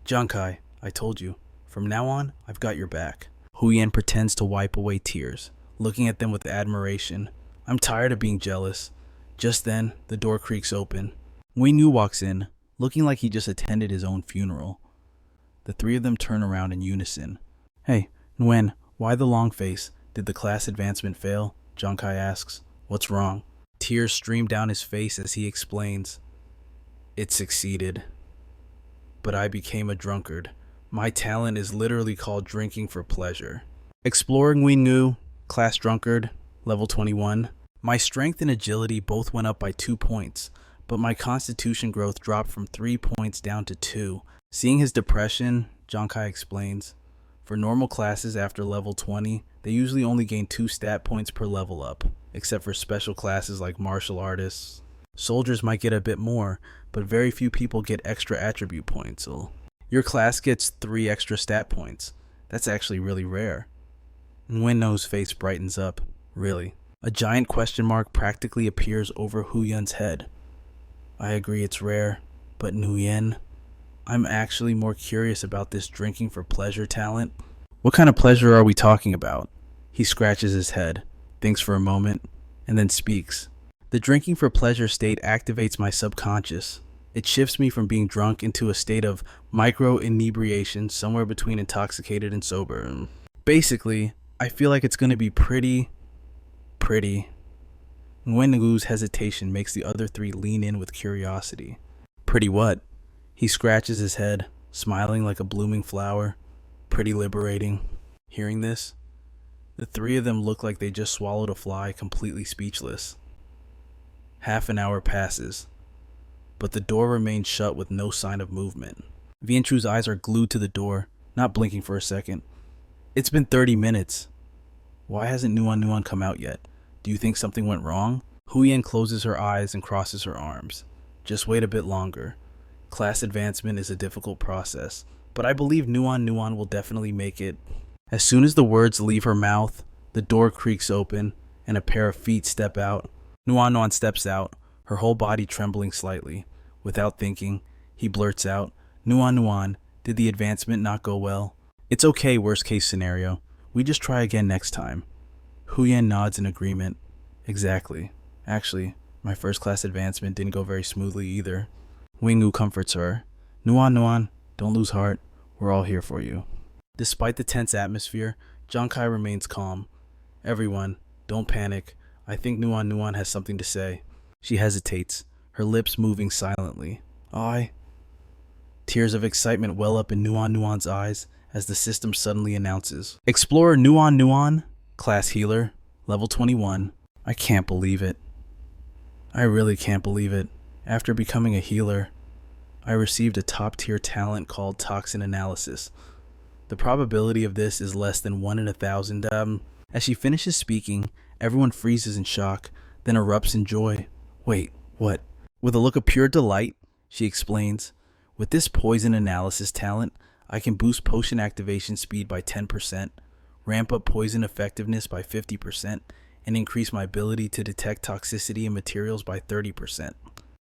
S1: Giang Khai, I told you. From now on, I've got your back. Huyen pretends to wipe away tears, looking at them with admiration. I'm tired of being jealous. Just then, the door creaks open. Wing Yu walks in, looking like he just attended his own funeral. The 3 of them turn around in unison. Hey, Nguyen, why the long face? Did the class advancement fail? Giang Khai asks. What's wrong? Tears stream down his face as he explains. It succeeded. But I became a drunkard. My talent is literally called drinking for pleasure. Exploring Wing Yu, class drunkard, level 21. My strength and agility both went up by 2 points, but my constitution growth dropped from 3 points down to 2. Seeing his depression, Giang Khai explains. For normal classes after level 20, they usually only gain 2 stat points per level up, except for special classes like martial artists. Soldiers might get a bit more, but very few people get extra attribute points. So your class gets 3 extra stat points. That's actually really rare. Nguyen-No's face brightens up. Really? A giant question mark practically appears over Huyen's head. I agree it's rare, but Nguyen, I'm actually more curious about this drinking for pleasure talent. What kind of pleasure are we talking about? He scratches his head, thinks for a moment, and then speaks. The drinking for pleasure state activates my subconscious. It shifts me from being drunk into a state of micro-inebriation somewhere between intoxicated and sober. Basically, I feel like it's going to be pretty. Nguyen-Ngu's hesitation makes the other 3 lean in with curiosity. Pretty what? He scratches his head, smiling like a blooming flower. Pretty liberating. Hearing this, the 3 of them look like they just swallowed a fly, completely speechless. Half an hour passes, but the door remains shut with no sign of movement. Vian Tru's eyes are glued to the door, not blinking for a second. It's been 30 minutes. Why hasn't Nuan come out yet? Do you think something went wrong? Huyen closes her eyes and crosses her arms. Just wait a bit longer. Class advancement is a difficult process, but I believe Nuan will definitely make it. As soon as the words leave her mouth, the door creaks open and a pair of feet step out. Nuan steps out, her whole body trembling slightly. Without thinking, he blurts out, Nuan, did the advancement not go well? It's okay, worst case scenario. We just try again next time. Huyen nods in agreement. Exactly. Actually, my first class advancement didn't go very smoothly either. Wing Yu comforts her. Nuan, don't lose heart. We're all here for you. Despite the tense atmosphere, Giang Khai remains calm. Everyone, don't panic. I think Nuan has something to say. She hesitates, her lips moving silently. Tears of excitement well up in Nuan's eyes as the system suddenly announces. Explorer Nuan, class healer, level 21. I can't believe it. I really can't believe it. After becoming a healer, I received a top-tier talent called Toxin Analysis. The probability of this is less than 1 in 1,000. As she finishes speaking, everyone freezes in shock, then erupts in joy. Wait, what? With a look of pure delight, she explains, with this poison analysis talent, I can boost potion activation speed by 10%, ramp up poison effectiveness by 50%, and increase my ability to detect toxicity in materials by 30%.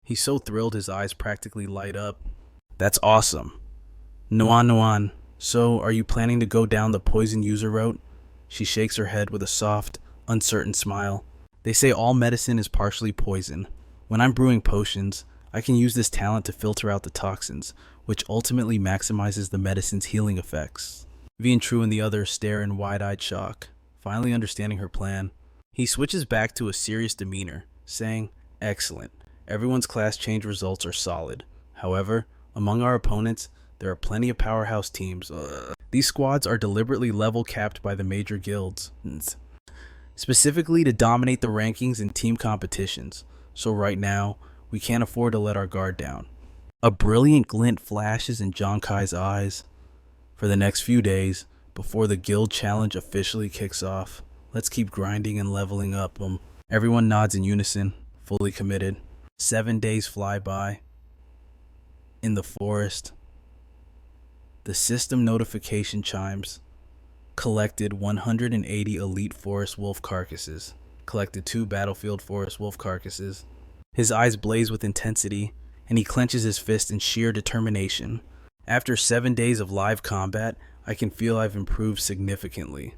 S1: He's so thrilled his eyes practically light up. That's awesome. Nuan, so are you planning to go down the poison user route? She shakes her head with a soft, uncertain smile. They say all medicine is partially poison. When I'm brewing potions, I can use this talent to filter out the toxins, which ultimately maximizes the medicine's healing effects. Vian True and the others stare in wide-eyed shock, finally understanding her plan. He switches back to a serious demeanor, saying, "Excellent. Everyone's class change results are solid. However, among our opponents, there are plenty of powerhouse teams. These squads are deliberately level capped by the major guilds, specifically to dominate the rankings in team competitions. So right now, we can't afford to let our guard down." A brilliant glint flashes in Giang Khai's eyes. For the next few days, before the guild challenge officially kicks off, let's keep grinding and leveling up. Everyone nods in unison, fully committed. 7 days fly by. In the forest, the system notification chimes. Collected 180 elite forest wolf carcasses. Collected 2 battlefield forest wolf carcasses. His eyes blaze with intensity, and he clenches his fist in sheer determination. After 7 days of live combat, I can feel I've improved significantly.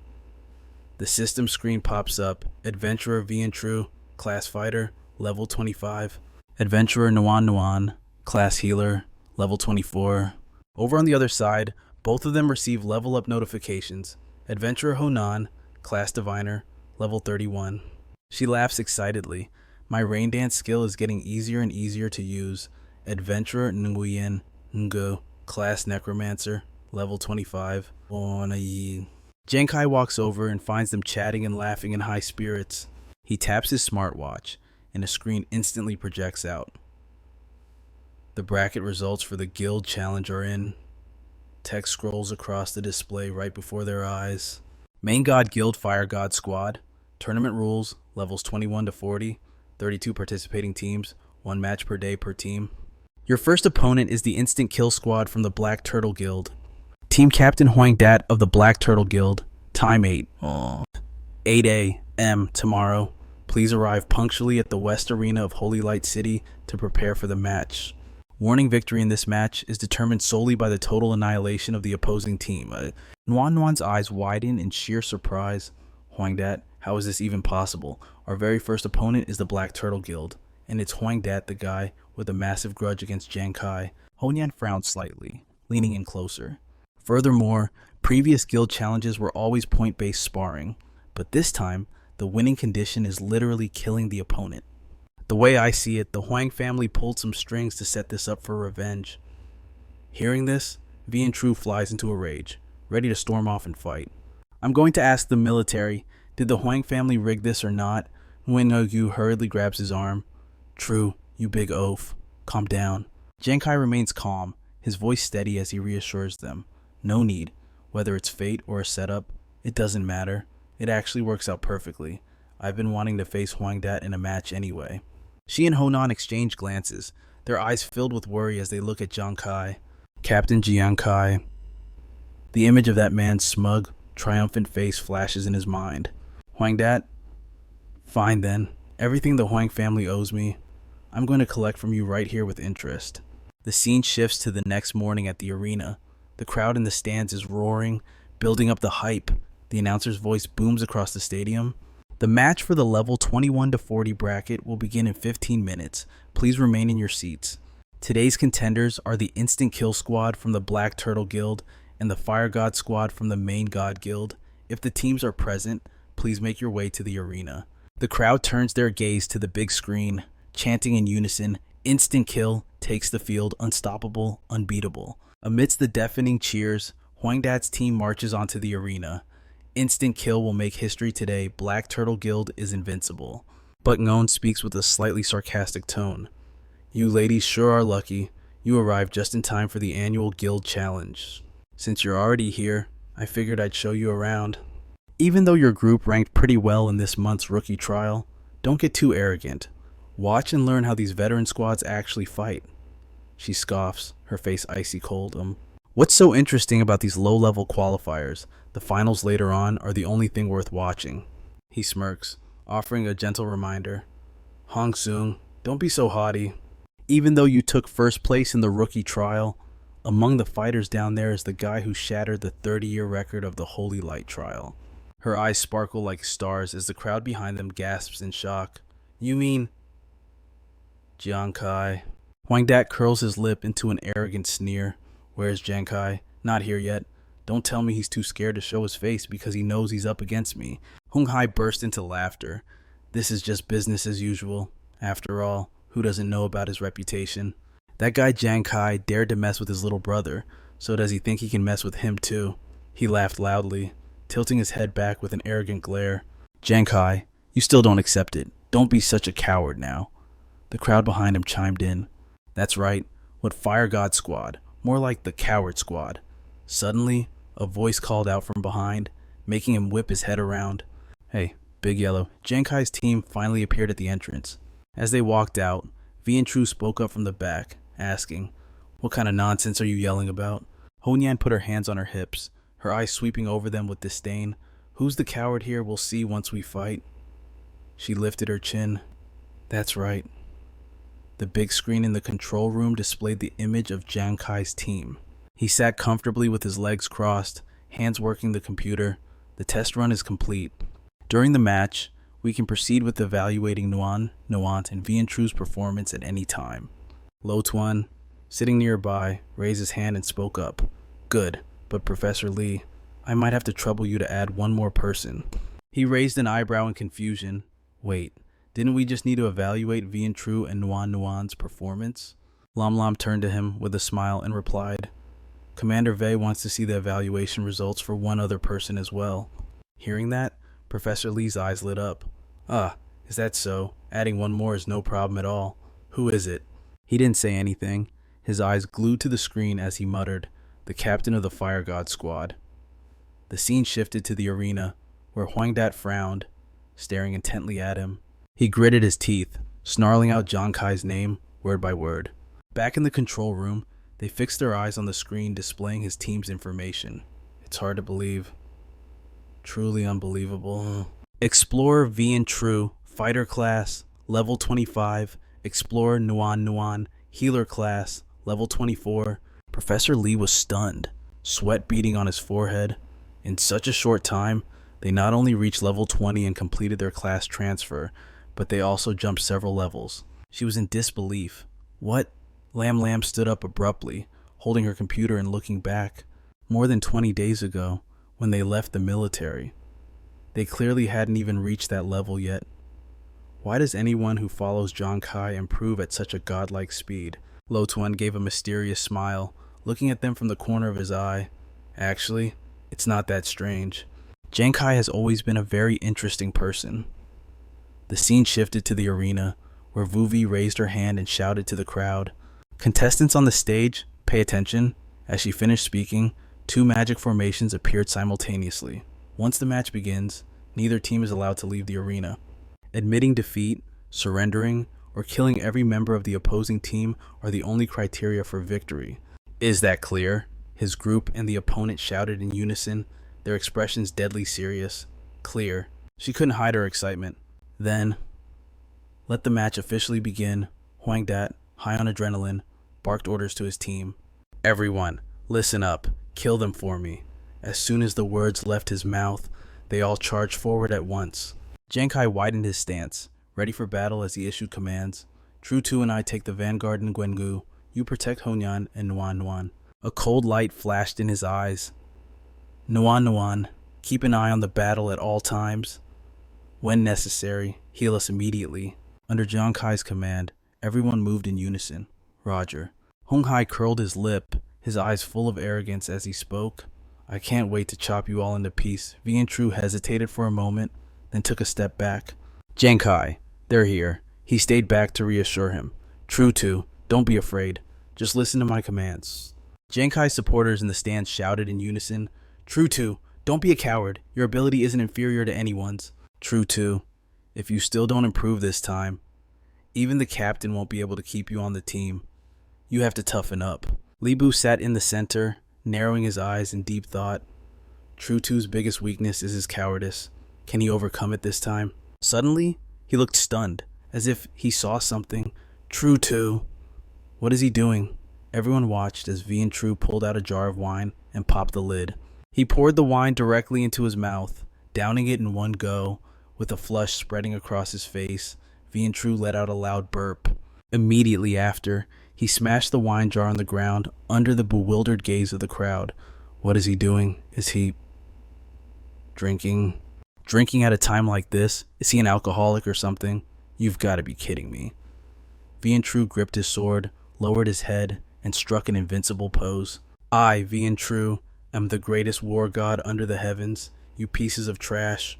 S1: The system screen pops up. Adventurer Vientru, class fighter, level 25. Adventurer Nuan Nuan, class healer, level 24. Over on the other side, both of them receive level up notifications. Adventurer Honan, class diviner, level 31. She laughs excitedly. My rain dance skill is getting easier and easier to use. Adventurer Nguyen Ngo, class necromancer, level 25. Giang Khai walks over and finds them chatting and laughing in high spirits. He taps his smartwatch, and a screen instantly projects out. The bracket results for the guild challenge are in. Text scrolls across the display right before their eyes. Main God Guild Fire God Squad. Tournament rules, levels 21 to 40. 32 participating teams, 1 match per day per team. Your first opponent is the Instant Kill Squad from the Black Turtle Guild. Team Captain Huang Dat of the Black Turtle Guild. Time 8. 8 a.m. tomorrow. Please arrive punctually at the West Arena of Holy Light City to prepare for the match. Warning: victory in this match is determined solely by the total annihilation of the opposing team. Nuan Nuan's eyes widen in sheer surprise. Huang Dat, how is this even possible? Our very first opponent is the Black Turtle Guild, and it's Huang Dat, the guy with a massive grudge against Giang Khai. Honyan frowns slightly, leaning in closer. Furthermore, previous guild challenges were always point-based sparring, but this time, the winning condition is literally killing the opponent. The way I see it, the Huang family pulled some strings to set this up for revenge. Hearing this, Vientru flies into a rage, ready to storm off and fight. I'm going to ask the military, did the Huang family rig this or not? Wen Yu hurriedly grabs his arm. True, you big oaf. Calm down. Giang Khai remains calm, his voice steady as he reassures them. No need. Whether it's fate or a setup, it doesn't matter. It actually works out perfectly. I've been wanting to face Huang Dat in a match anyway. She and Honan exchange glances, their eyes filled with worry as they look at Giang Khai. Captain Giang Khai. The image of that man's smug, triumphant face flashes in his mind. Huang Dat? Fine then. Everything the Huang family owes me, I'm going to collect from you right here with interest. The scene shifts to the next morning at the arena. The crowd in the stands is roaring, building up the hype. The announcer's voice booms across the stadium. The match for the level 21 to 40 bracket will begin in 15 minutes. Please remain in your seats. Today's contenders are the Instant Kill Squad from the Black Turtle Guild and the Fire God Squad from the Main God Guild. If the teams are present, please make your way to the arena. The crowd turns their gaze to the big screen, chanting in unison, Instant Kill takes the field, unstoppable, unbeatable. Amidst the deafening cheers, Huang Dat's team marches onto the arena. Instant Kill will make history today. Black Turtle Guild is invincible. But Ngon speaks with a slightly sarcastic tone. You ladies sure are lucky. You arrived just in time for the annual guild challenge. Since you're already here, I figured I'd show you around. Even though your group ranked pretty well in this month's rookie trial, don't get too arrogant. Watch and learn how these veteran squads actually fight. She scoffs, her face icy cold. What's so interesting about these low-level qualifiers? The finals later on are the only thing worth watching. He smirks, offering a gentle reminder. Hong Soong, don't be so haughty. Even though you took first place in the rookie trial, among the fighters down there is the guy who shattered the 30-year record of the Holy Light trial. Her eyes sparkle like stars as the crowd behind them gasps in shock. You mean... Giang Khai. Huang Dat curls his lip into an arrogant sneer. Where's Giang Khai? Not here yet. Don't tell me he's too scared to show his face because he knows he's up against me. Hung Hai burst into laughter. This is just business as usual. After all, who doesn't know about his reputation? That guy Giang Khai dared to mess with his little brother, so does he think he can mess with him too? He laughed loudly, tilting his head back with an arrogant glare. Giang Khai, you still don't accept it. Don't be such a coward now. The crowd behind him chimed in. That's right. What Fire God Squad? More like the Coward Squad. Suddenly, a voice called out from behind, making him whip his head around. Hey, Big Yellow. Giang Khai's team finally appeared at the entrance. As they walked out, V and True spoke up from the back, asking, What kind of nonsense are you yelling about? Honyan put her hands on her hips, her eyes sweeping over them with disdain. Who's the coward here we'll see once we fight? She lifted her chin. That's right. The big screen in the control room displayed the image of Giang Khai's team. He sat comfortably with his legs crossed, hands working the computer. The test run is complete. During the match, we can proceed with evaluating Nuan, Nuant, and V and True's performance at any time. Lo Tuan, sitting nearby, raised his hand and spoke up. Good, but Professor Lee, I might have to trouble you to add one more person. He raised an eyebrow in confusion. Wait, didn't we just need to evaluate V and True and Nuan Nuan's performance? Lam Lam turned to him with a smile and replied, Commander Vei wants to see the evaluation results for one other person as well. Hearing that, Professor Lee's eyes lit up. Ah, is that so? Adding one more is no problem at all. Who is it? He didn't say anything, his eyes glued to the screen as he muttered, the captain of the Fire God Squad. The scene shifted to the arena, where Huangdat frowned, staring intently at him. He gritted his teeth, snarling out Giang Khai's name, word by word. Back in the control room, they fixed their eyes on the screen displaying his team's information. It's hard to believe. Truly unbelievable. Explorer V and True, Fighter Class, Level 25. Explorer Nuan Nuan, Healer Class, Level 24. Professor Lee was stunned, sweat beading on his forehead. In such a short time, they not only reached level 20 and completed their class transfer, but they also jumped several levels. She was in disbelief. What? Lam Lam stood up abruptly, holding her computer and looking back. More than 20 days ago, when they left the military. They clearly hadn't even reached that level yet. Why does anyone who follows Giang Khai improve at such a godlike speed? Lo Tuan gave a mysterious smile, looking at them from the corner of his eye. Actually, it's not that strange. Giang Khai has always been a very interesting person. The scene shifted to the arena, where Vuvi raised her hand and shouted to the crowd. Contestants on the stage, pay attention. As she finished speaking, two magic formations appeared simultaneously. Once the match begins, neither team is allowed to leave the arena. Admitting defeat, surrendering, or killing every member of the opposing team are the only criteria for victory. Is that clear? His group and the opponent shouted in unison, their expressions deadly serious. Clear. She couldn't hide her excitement. Then, let the match officially begin. Huangdat, high on adrenaline, barked orders to his team. Everyone, listen up. Kill them for me. As soon as the words left his mouth, they all charged forward at once. Giang Khai widened his stance, ready for battle as he issued commands. True Tu and I take the vanguard in Gwengu. You protect Honyan and Nuan Nuan. A cold light flashed in his eyes. Nuan Nuan, keep an eye on the battle at all times. When necessary, heal us immediately. Under Giang Khai's command, everyone moved in unison. Roger. Hong Hai curled his lip, his eyes full of arrogance as he spoke. I can't wait to chop you all into pieces. V and True hesitated for a moment, then took a step back. Giang Khai, they're here. He stayed back to reassure him. True Tu, don't be afraid. Just listen to my commands. Giang Khai's supporters in the stands shouted in unison. True Tu, don't be a coward. Your ability isn't inferior to anyone's. True Tu, if you still don't improve this time, even the captain won't be able to keep you on the team. You have to toughen up. Li Bu sat in the center, narrowing his eyes in deep thought. True Tu's biggest weakness is his cowardice. Can he overcome it this time? Suddenly, he looked stunned, as if he saw something. True Tu. What is he doing? Everyone watched as V and True pulled out a jar of wine and popped the lid. He poured the wine directly into his mouth, downing it in one go. With a flush spreading across his face, V and True let out a loud burp. Immediately after, he smashed the wine jar on the ground under the bewildered gaze of the crowd. What is he doing? Is he drinking? Drinking at a time like this? Is he an alcoholic or something? You've got to be kidding me. Vian True gripped his sword, lowered his head, and struck an invincible pose. I, Vian True, am the greatest war god under the heavens, you pieces of trash.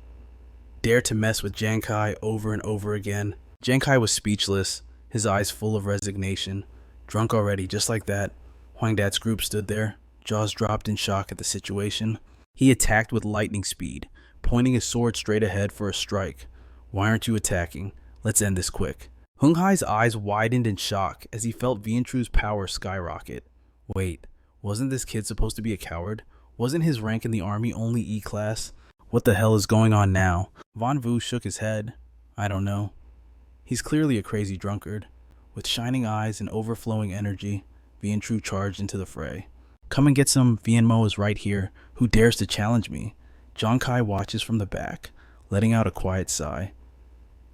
S1: Dare to mess with Giang Khai over and over again. Giang Khai was speechless, his eyes full of resignation. Drunk already, just like that. Huang Dat's group stood there, jaws dropped in shock at the situation. He attacked with lightning speed, pointing his sword straight ahead for a strike. Why aren't you attacking? Let's end this quick. Hung Hai's eyes widened in shock as he felt Vian True's power skyrocket. Wait, wasn't this kid supposed to be a coward? Wasn't his rank in the army only E-class? What the hell is going on now? Van Vu shook his head. I don't know. He's clearly a crazy drunkard. With shining eyes and overflowing energy, Vian True charged into the fray. Come and get some, Vian Mo is right here. Who dares to challenge me? Giang Khai watches from the back, letting out a quiet sigh.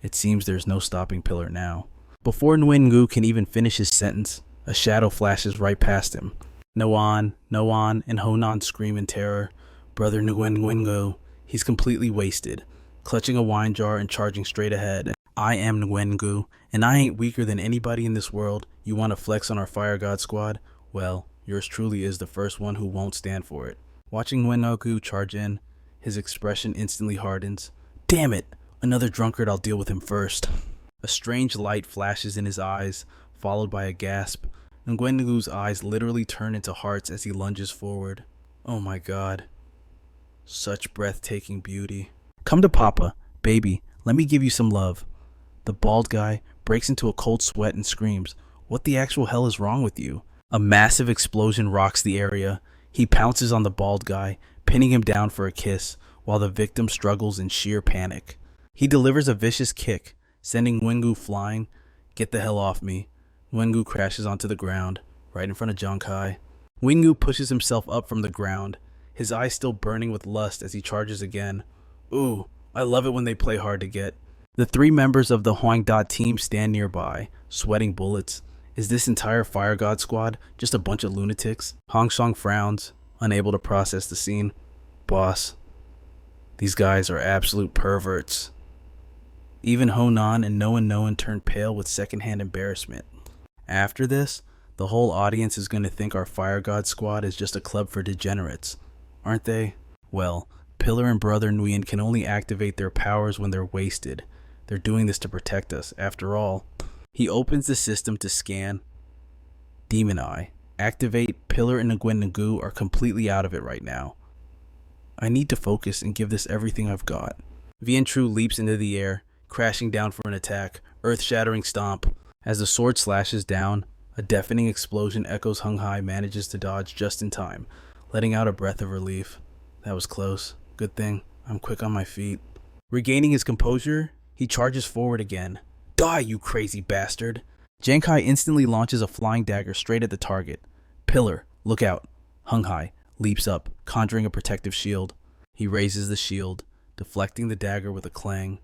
S1: It seems there's no stopping Pillar now. Before Nguyen-Ngu can even finish his sentence, a shadow flashes right past him. Noan, and Honan scream in terror. Brother Nguyen-Ngu, he's completely wasted, clutching a wine jar and charging straight ahead. I am Nguyen-Ngu, and I ain't weaker than anybody in this world. You want to flex on our Fire God squad? Well, yours truly is the first one who won't stand for it. Watching Nguyen-Ngu charge in, his expression instantly hardens. Damn it! Another drunkard, I'll deal with him first. A strange light flashes in his eyes, followed by a gasp. Nguyen-Ngu's eyes literally turn into hearts as he lunges forward. Oh my god. Such breathtaking beauty. Come to Papa, baby, let me give you some love. The bald guy breaks into a cold sweat and screams, what the actual hell is wrong with you? A massive explosion rocks the area. He pounces on the bald guy, pinning him down for a kiss, while the victim struggles in sheer panic. He delivers a vicious kick, sending Nguyen-Ngu flying. Get the hell off me. Nguyen-Ngu crashes onto the ground, right in front of Giang Khai. Nguyen-Ngu pushes himself up from the ground, his eyes still burning with lust as he charges again. Ooh, I love it when they play hard to get. The three members of the Huang Dat team stand nearby, sweating bullets. Is this entire Fire God squad just a bunch of lunatics? Hong Shong frowns, unable to process the scene. Boss, these guys are absolute perverts. Even Honan and Noan turn pale with secondhand embarrassment. After this, the whole audience is going to think our Fire God squad is just a club for degenerates, aren't they? Well, Pillar and Brother Nguyen can only activate their powers when they're wasted. They're doing this to protect us, after all. He opens the system to scan. Demon Eye. Activate. Pillar and Nguyen-Ngu are completely out of it right now. I need to focus and give this everything I've got. Vian True leaps into the air, crashing down for an attack, earth-shattering stomp. As the sword slashes down, a deafening explosion echoes. Hung Hai manages to dodge just in time, letting out a breath of relief. That was close. Good thing I'm quick on my feet. Regaining his composure, he charges forward again. Die, you crazy bastard! Giang Khai instantly launches a flying dagger straight at the target. Pillar, look out. Hung Hai leaps up, conjuring a protective shield. He raises the shield, deflecting the dagger with a clang.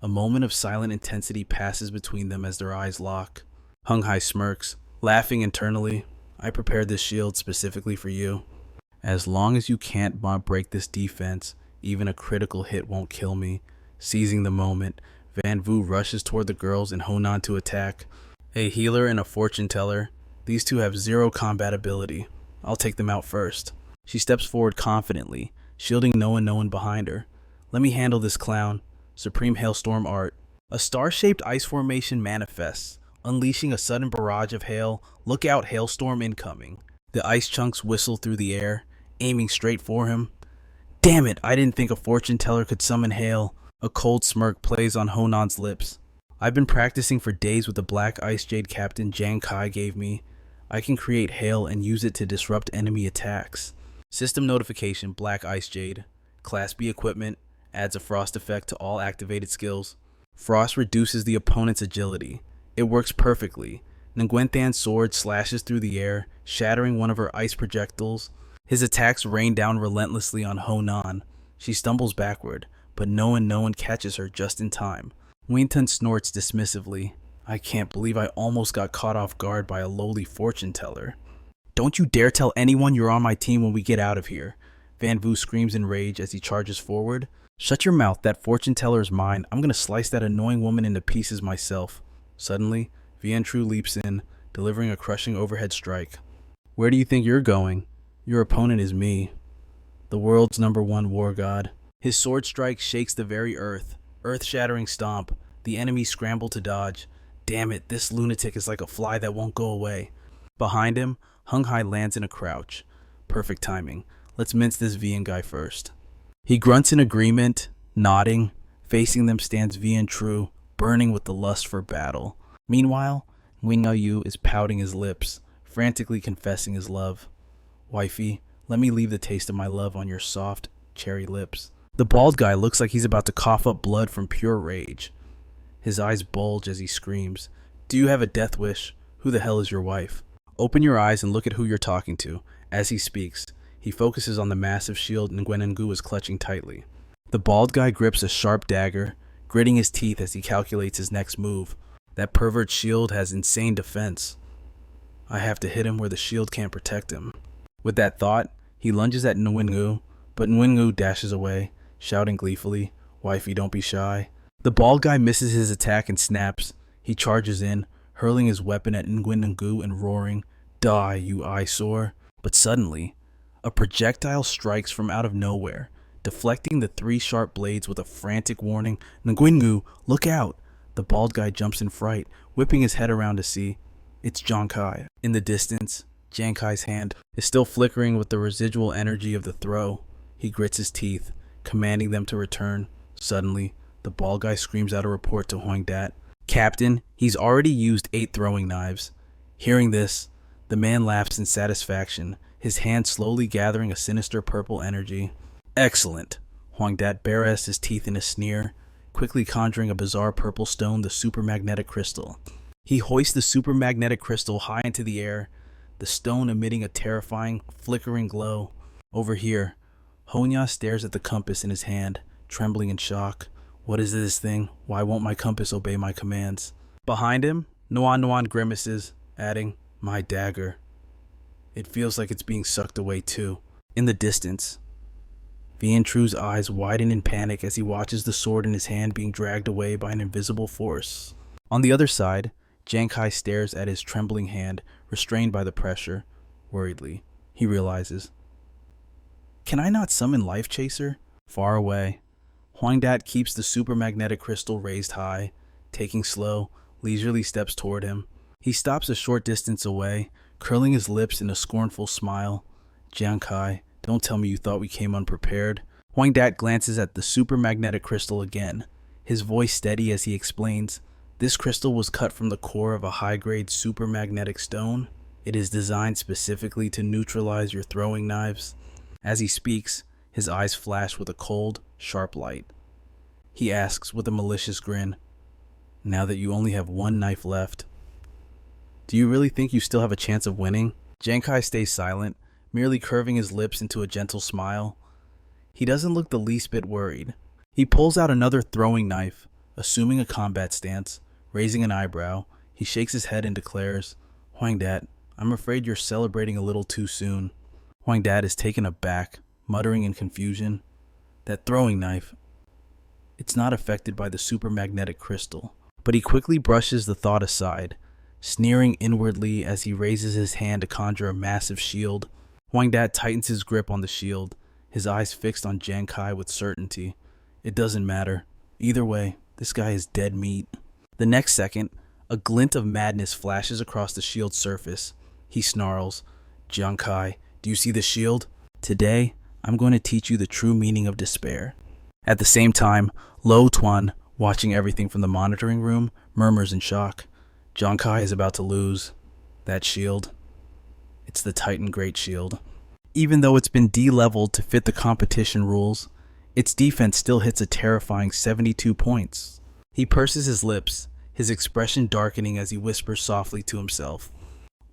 S1: A moment of silent intensity passes between them as their eyes lock. Hung Hai smirks, laughing internally. I prepared this shield specifically for you. As long as you can't break this defense, even a critical hit won't kill me. Seizing the moment, Van Vu rushes toward the girls and Honan to attack. A healer and a fortune teller. These two have zero combat ability. I'll take them out first. She steps forward confidently, shielding Noan behind her. Let me handle this clown. Supreme Hailstorm Art. A star-shaped ice formation manifests, unleashing a sudden barrage of hail. Look out, hailstorm incoming. The ice chunks whistle through the air, aiming straight for him. Damn it, I didn't think a fortune teller could summon hail. A cold smirk plays on Honan's lips. I've been practicing for days with the black ice jade Captain Giang Khai gave me. I can create hail and use it to disrupt enemy attacks. System notification, black ice jade. Class B equipment, adds a frost effect to all activated skills. Frost reduces the opponent's agility. It works perfectly. Nguyen Than's sword slashes through the air, shattering one of her ice projectiles. His attacks rain down relentlessly on Honan. She stumbles backward, but no one catches her just in time. Winton snorts dismissively. I can't believe I almost got caught off guard by a lowly fortune teller. Don't you dare tell anyone you're on my team when we get out of here. Van Vu screams in rage as he charges forward. Shut your mouth, that fortune teller is mine. I'm gonna slice that annoying woman into pieces myself. Suddenly, Vientru leaps in, delivering a crushing overhead strike. Where do you think you're going? Your opponent is me, the world's #1 war god. His sword strike shakes the very earth-shattering stomp. The enemies scramble to dodge. Damn it, this lunatic is like a fly that won't go away. Behind him, Hung Hai lands in a crouch. Perfect timing. Let's mince this Vian guy first. He grunts in agreement, nodding. Facing them stands Vientru, burning with the lust for battle. Meanwhile, Nguyen Yu is pouting his lips, frantically confessing his love. Wifey, let me leave the taste of my love on your soft, cherry lips. The bald guy looks like he's about to cough up blood from pure rage. His eyes bulge as he screams, "Do you have a death wish? Who the hell is your wife?" Open your eyes and look at who you're talking to. As he speaks, he focuses on the massive shield Nguyen is clutching tightly. The bald guy grips a sharp dagger, gritting his teeth as he calculates his next move. That pervert shield has insane defense. I have to hit him where the shield can't protect him. With that thought, he lunges at Nguyen, but Nguyen dashes away, shouting gleefully, "Wifey, don't be shy." The bald guy misses his attack and snaps. He charges in, hurling his weapon at Nguyen and roaring, "Die, you eyesore." But suddenly, a projectile strikes from out of nowhere, deflecting the 3 sharp blades with a frantic warning, "Nguyen, look out!" The bald guy jumps in fright, whipping his head around to see. It's Giang Khai. In the distance, Giang Khai's hand is still flickering with the residual energy of the throw. He grits his teeth, commanding them to return. Suddenly, the bald guy screams out a report to Hoang Dat. "Captain, he's already used 8 throwing knives." Hearing this, the man laughs in satisfaction, his hand slowly gathering a sinister purple energy. "Excellent." Hoang Dat bares his teeth in a sneer, quickly conjuring a bizarre purple stone, the supermagnetic crystal. He hoists the supermagnetic crystal high into the air, the stone emitting a terrifying, flickering glow. Over here, Honya stares at the compass in his hand, trembling in shock. What is this thing? Why won't my compass obey my commands? Behind him, Nuan grimaces, adding, "My dagger. It feels like it's being sucked away too." In the distance, Vientru's eyes widen in panic as he watches the sword in his hand being dragged away by an invisible force. On the other side, Giang Khai stares at his trembling hand, restrained by the pressure. Worriedly, he realizes, "Can I not summon Life Chaser?" Far away, Hoang Dat keeps the supermagnetic crystal raised high, taking slow, leisurely steps toward him. He stops a short distance away, curling his lips in a scornful smile. "Giang Khai, don't tell me you thought we came unprepared." Hoang Dat glances at the supermagnetic crystal again, his voice steady as he explains, "This crystal was cut from the core of a high-grade supermagnetic stone. It is designed specifically to neutralize your throwing knives." As he speaks, his eyes flash with a cold, sharp light. He asks with a malicious grin, "Now that you only have 1 knife left, do you really think you still have a chance of winning?" Giang Khai stays silent, merely curving his lips into a gentle smile. He doesn't look the least bit worried. He pulls out another throwing knife, assuming a combat stance. Raising an eyebrow, he shakes his head and declares, "Hoang Dat, I'm afraid you're celebrating a little too soon." Hoang Dat is taken aback, muttering in confusion, "That throwing knife, it's not affected by the supermagnetic crystal." But he quickly brushes the thought aside, sneering inwardly as he raises his hand to conjure a massive shield. Hoang Dat tightens his grip on the shield, his eyes fixed on Giang Khai with certainty. It doesn't matter. Either way, this guy is dead meat. The next second, a glint of madness flashes across the shield's surface. He snarls, "Giang Khai, do you see the shield? Today, I'm going to teach you the true meaning of despair." At the same time, Lo Tuan, watching everything from the monitoring room, murmurs in shock, "Giang Khai is about to lose. That shield, it's the Titan Great Shield. Even though it's been de-leveled to fit the competition rules, its defense still hits a terrifying 72 points. He purses his lips, his expression darkening as he whispers softly to himself.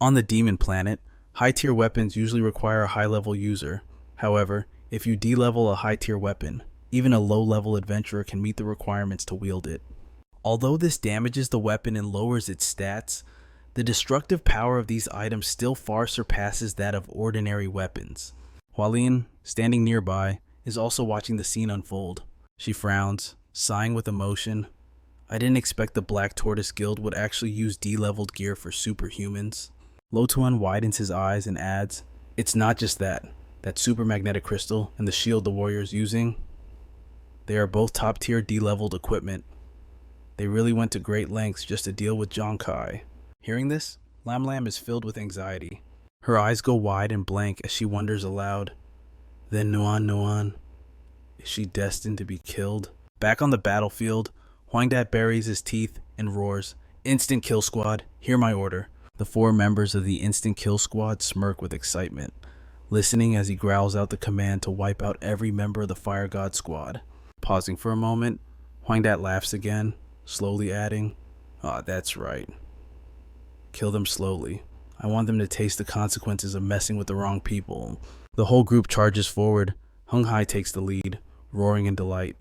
S1: On the demon planet, high-tier weapons usually require a high-level user. However, if you de-level a high-tier weapon, even a low-level adventurer can meet the requirements to wield it. Although this damages the weapon and lowers its stats, the destructive power of these items still far surpasses that of ordinary weapons. Hualien, standing nearby, is also watching the scene unfold. She frowns, sighing with emotion. I didn't expect the Black Tortoise Guild would actually use D-leveled gear for superhumans. Lotuan widens his eyes and adds, it's not just that super magnetic crystal and the shield the warrior's using. They are both top-tier D-leveled equipment. They really went to great lengths just to deal with Giang Khai. Hearing this, Lam Lam is filled with anxiety. Her eyes go wide and blank as she wonders aloud. Then Nuan, is she destined to be killed? Back on the battlefield, Huangdat buries his teeth and roars, Instant kill squad, hear my order. The 4 members of the instant kill squad smirk with excitement, listening as he growls out the command to wipe out every member of the Fire God squad. Pausing for a moment, Huangdat laughs again, slowly adding, that's right. Kill them slowly. I want them to taste the consequences of messing with the wrong people. The whole group charges forward. Hung Hai takes the lead, roaring in delight.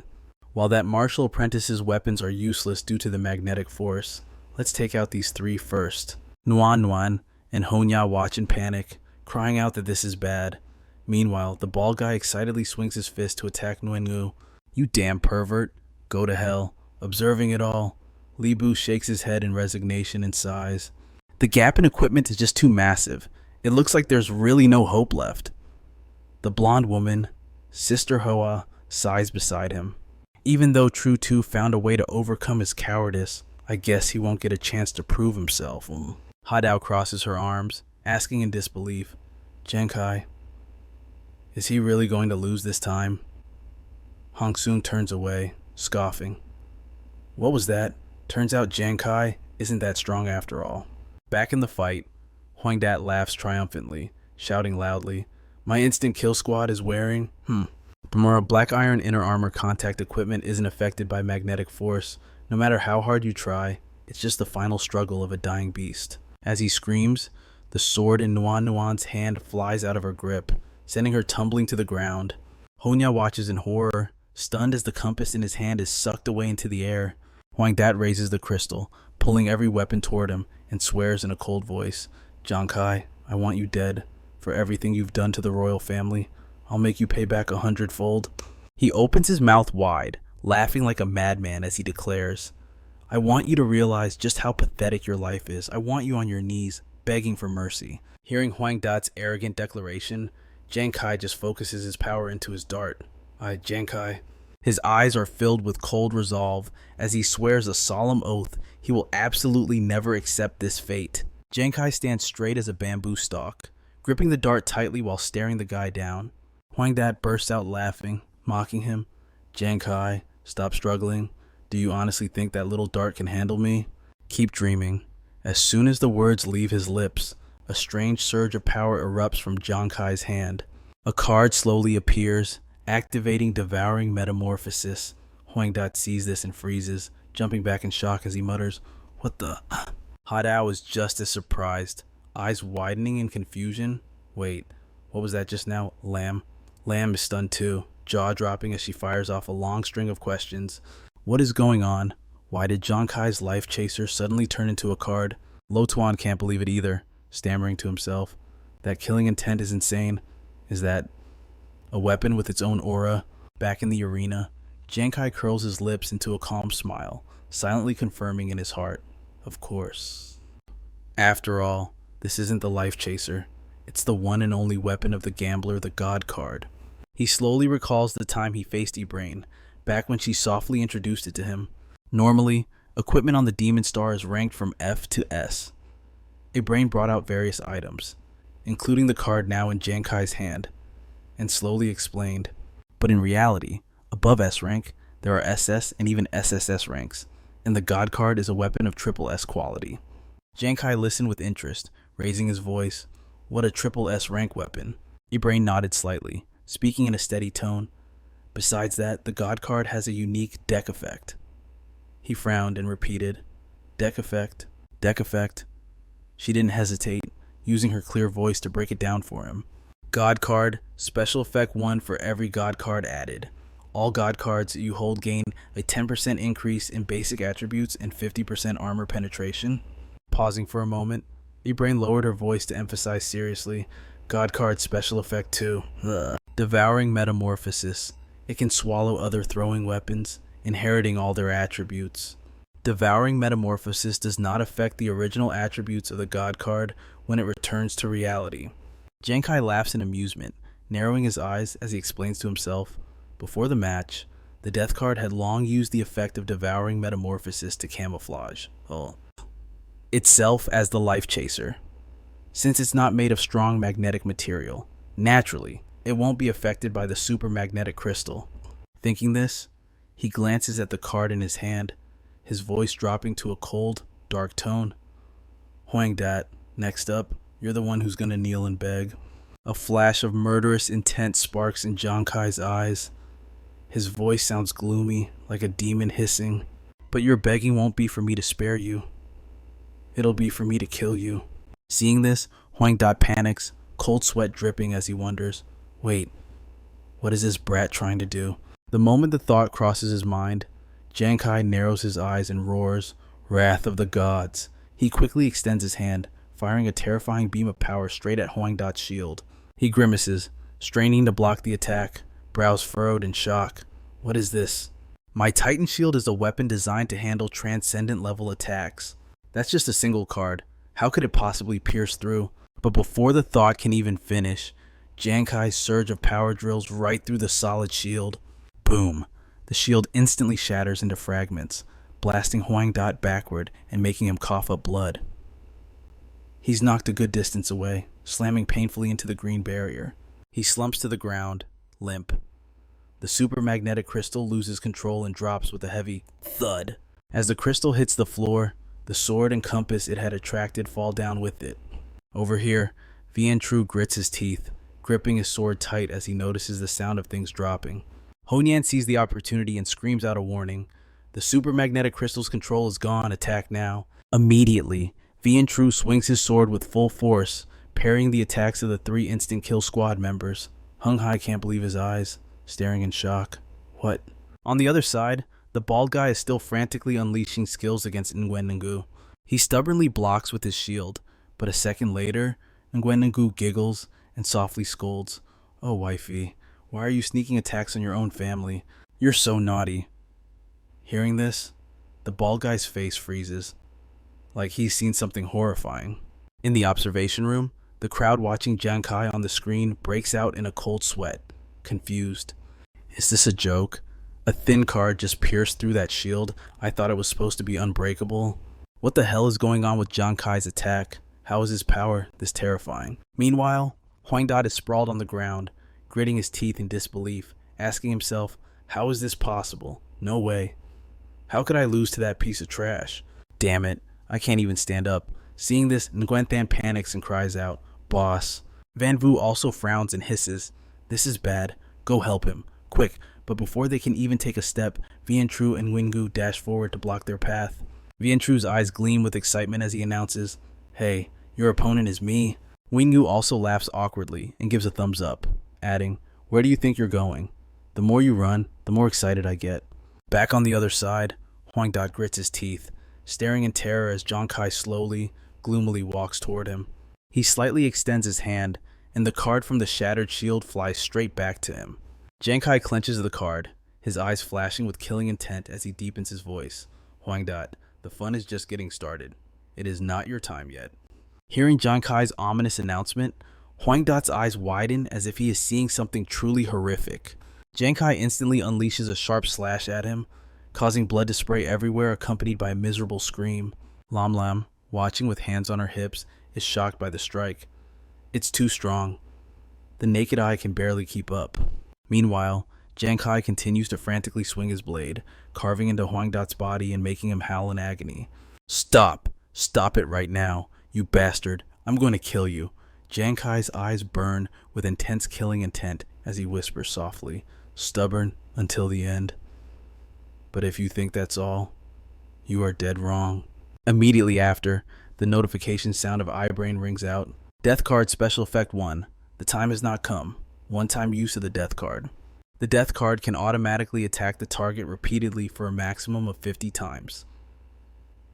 S1: While that martial apprentice's weapons are useless due to the magnetic force, let's take out these 3 first. Nuan and Honya watch in panic, crying out that this is bad. Meanwhile, the bald guy excitedly swings his fist to attack Nguyen. You damn pervert. Go to hell. Observing it all, Li Bu shakes his head in resignation and sighs. The gap in equipment is just too massive. It looks like there's really no hope left. The blonde woman, Sister Hoa, sighs beside him. Even though True Two found a way to overcome his cowardice, I guess he won't get a chance to prove himself. Hadao crosses her arms, asking in disbelief, Giang Khai, is he really going to lose this time? Hong Soon turns away, scoffing. What was that? Turns out Giang Khai isn't that strong after all. Back in the fight, Huangdat laughs triumphantly, shouting loudly, my instant kill squad is wearing, Bamura Black Iron inner armor contact equipment isn't affected by magnetic force. No matter how hard you try, it's just the final struggle of a dying beast. As he screams, the sword in Nuan's hand flies out of her grip, sending her tumbling to the ground. Honya watches in horror, stunned as the compass in his hand is sucked away into the air. Huangdat raises the crystal, pulling every weapon toward him, and swears in a cold voice, Giang Khai, I want you dead. For everything you've done to the royal family, I'll make you pay back 100-fold. He opens his mouth wide, laughing like a madman as he declares, I want you to realize just how pathetic your life is. I want you on your knees, begging for mercy. Hearing Huangdat's arrogant declaration, Giang Khai just focuses his power into his dart. Giang Khai. His eyes are filled with cold resolve as he swears a solemn oath he will absolutely never accept this fate. Giang Khai stands straight as a bamboo stalk, gripping the dart tightly while staring the guy down. Huangdat bursts out laughing, mocking him. Giang Khai, stop struggling. Do you honestly think that little dart can handle me? Keep dreaming. As soon as the words leave his lips, a strange surge of power erupts from Giang Khai's hand. A card slowly appears, activating devouring metamorphosis. Huangdat sees this and freezes, jumping back in shock as he mutters, What the? Hadao is just as surprised, eyes widening in confusion. Wait, what was that just now? Lam is stunned too, jaw dropping as she fires off a long string of questions. What is going on? Why did Giang Khai's life chaser suddenly turn into a card? Lo Tuan can't believe it either, stammering to himself. That killing intent is insane. Is that a weapon with its own aura? Back in the arena, Giang Khai curls his lips into a calm smile, silently confirming in his heart, of course. After all, this isn't the life chaser. It's the one and only weapon of the gambler, the God card. He slowly recalls the time he faced Ebrain, back when she softly introduced it to him. Normally, equipment on the Demon Star is ranked from F to S. Ebrain brought out various items, including the card now in Giang Khai's hand, and slowly explained, but in reality, above S rank, there are SS and even SSS ranks, and the God card is a weapon of triple S quality. Giang Khai listened with interest, raising his voice. What a triple S rank weapon. Ebrain nodded slightly, speaking in a steady tone. Besides that, the God card has a unique deck effect. He frowned and repeated, Deck effect, deck effect. She didn't hesitate, using her clear voice to break it down for him. God card, special effect 1 for every God card added. All God cards you hold gain a 10% increase in basic attributes and 50% armor penetration. Pausing for a moment, Ebrain lowered her voice to emphasize seriously, God card special effect 2. Devouring metamorphosis. It can swallow other throwing weapons, inheriting all their attributes. Devouring Metamorphosis does not affect the original attributes of the God card when it returns to reality. Giang Khai laughs in amusement, narrowing his eyes as he explains to himself, before the match, the Death card had long used the effect of Devouring Metamorphosis to camouflage itself as the Life Chaser. Since it's not made of strong magnetic material, naturally, it won't be affected by the super magnetic crystal. Thinking this, he glances at the card in his hand, his voice dropping to a cold, dark tone. Huang Dat, next up, you're the one who's gonna kneel and beg. A flash of murderous intent sparks in Giang Khai's eyes. His voice sounds gloomy, like a demon hissing. But your begging won't be for me to spare you. It'll be for me to kill you. Seeing this, Huang Dat panics, cold sweat dripping as he wonders, wait, what is this brat trying to do? The moment the thought crosses his mind, Giang Khai narrows his eyes and roars, Wrath of the Gods. He quickly extends his hand, firing a terrifying beam of power straight at Huang Dat's shield. He grimaces, straining to block the attack, brows furrowed in shock. What is this? My Titan Shield is a weapon designed to handle transcendent level attacks. That's just a single card. How could it possibly pierce through? But before the thought can even finish, Giang Khai's surge of power drills right through the solid shield. Boom! The shield instantly shatters into fragments, blasting Huang Dat backward and making him cough up blood. He's knocked a good distance away, slamming painfully into the green barrier. He slumps to the ground, limp. The supermagnetic crystal loses control and drops with a heavy thud. As the crystal hits the floor, the sword and compass it had attracted fall down with it. Over here, Vian Tru grits his teeth, gripping his sword tight as he notices the sound of things dropping. Honyan sees the opportunity and screams out a warning. The supermagnetic crystal's control is gone, attack now. Immediately, Vian Tru swings his sword with full force, parrying the attacks of the 3 instant kill squad members. Hung Hai can't believe his eyes, staring in shock. What? On the other side, the bald guy is still frantically unleashing skills against Nguyen. He stubbornly blocks with his shield, but a second later, Nguyen giggles and softly scolds. Oh, wifey, why are you sneaking attacks on your own family? You're so naughty. Hearing this, the bald guy's face freezes, like he's seen something horrifying. In the observation room, the crowd watching Giang Khai on the screen breaks out in a cold sweat, confused. Is this a joke? A thin card just pierced through that shield I thought it was supposed to be unbreakable? What the hell is going on with Giang Khai's attack? How is his power this terrifying? Meanwhile, Huang Dat is sprawled on the ground, gritting his teeth in disbelief, asking himself, how is this possible? No way. How could I lose to that piece of trash? Damn it, I can't even stand up. Seeing this, Nguyen Than panics and cries out, Boss. Van Vu also frowns and hisses, This is bad. Go help him. Quick. But before they can even take a step, Vian Tru and Nguyen dash forward to block their path. Vian Tru's eyes gleam with excitement as he announces, Hey, your opponent is me. Nguyen also laughs awkwardly and gives a thumbs up, adding, Where do you think you're going? The more you run, the more excited I get. Back on the other side, Huang Dat grits his teeth, staring in terror as Giang Khai slowly, gloomily walks toward him. He slightly extends his hand, and the card from the shattered shield flies straight back to him. Giang Khai clenches the card, his eyes flashing with killing intent as he deepens his voice. Huang Dat, the fun is just getting started. It is not your time yet. Hearing Giang Khai's ominous announcement, Huang Dat's eyes widen as if he is seeing something truly horrific. Giang Khai instantly unleashes a sharp slash at him, causing blood to spray everywhere accompanied by a miserable scream. Lam Lam, watching with hands on her hips, is shocked by the strike. It's too strong. The naked eye can barely keep up. Meanwhile, Giang Khai continues to frantically swing his blade, carving into Huang Dat's body and making him howl in agony. Stop! Stop it right now, you bastard! I'm going to kill you. Giang Khai's eyes burn with intense killing intent as he whispers softly, Stubborn until the end. But if you think that's all, you are dead wrong. Immediately after, the notification sound of iBrain rings out. Death card special effect 1. The time has not come. One-time use of the death card. The death card can automatically attack the target repeatedly for a maximum of 50 times.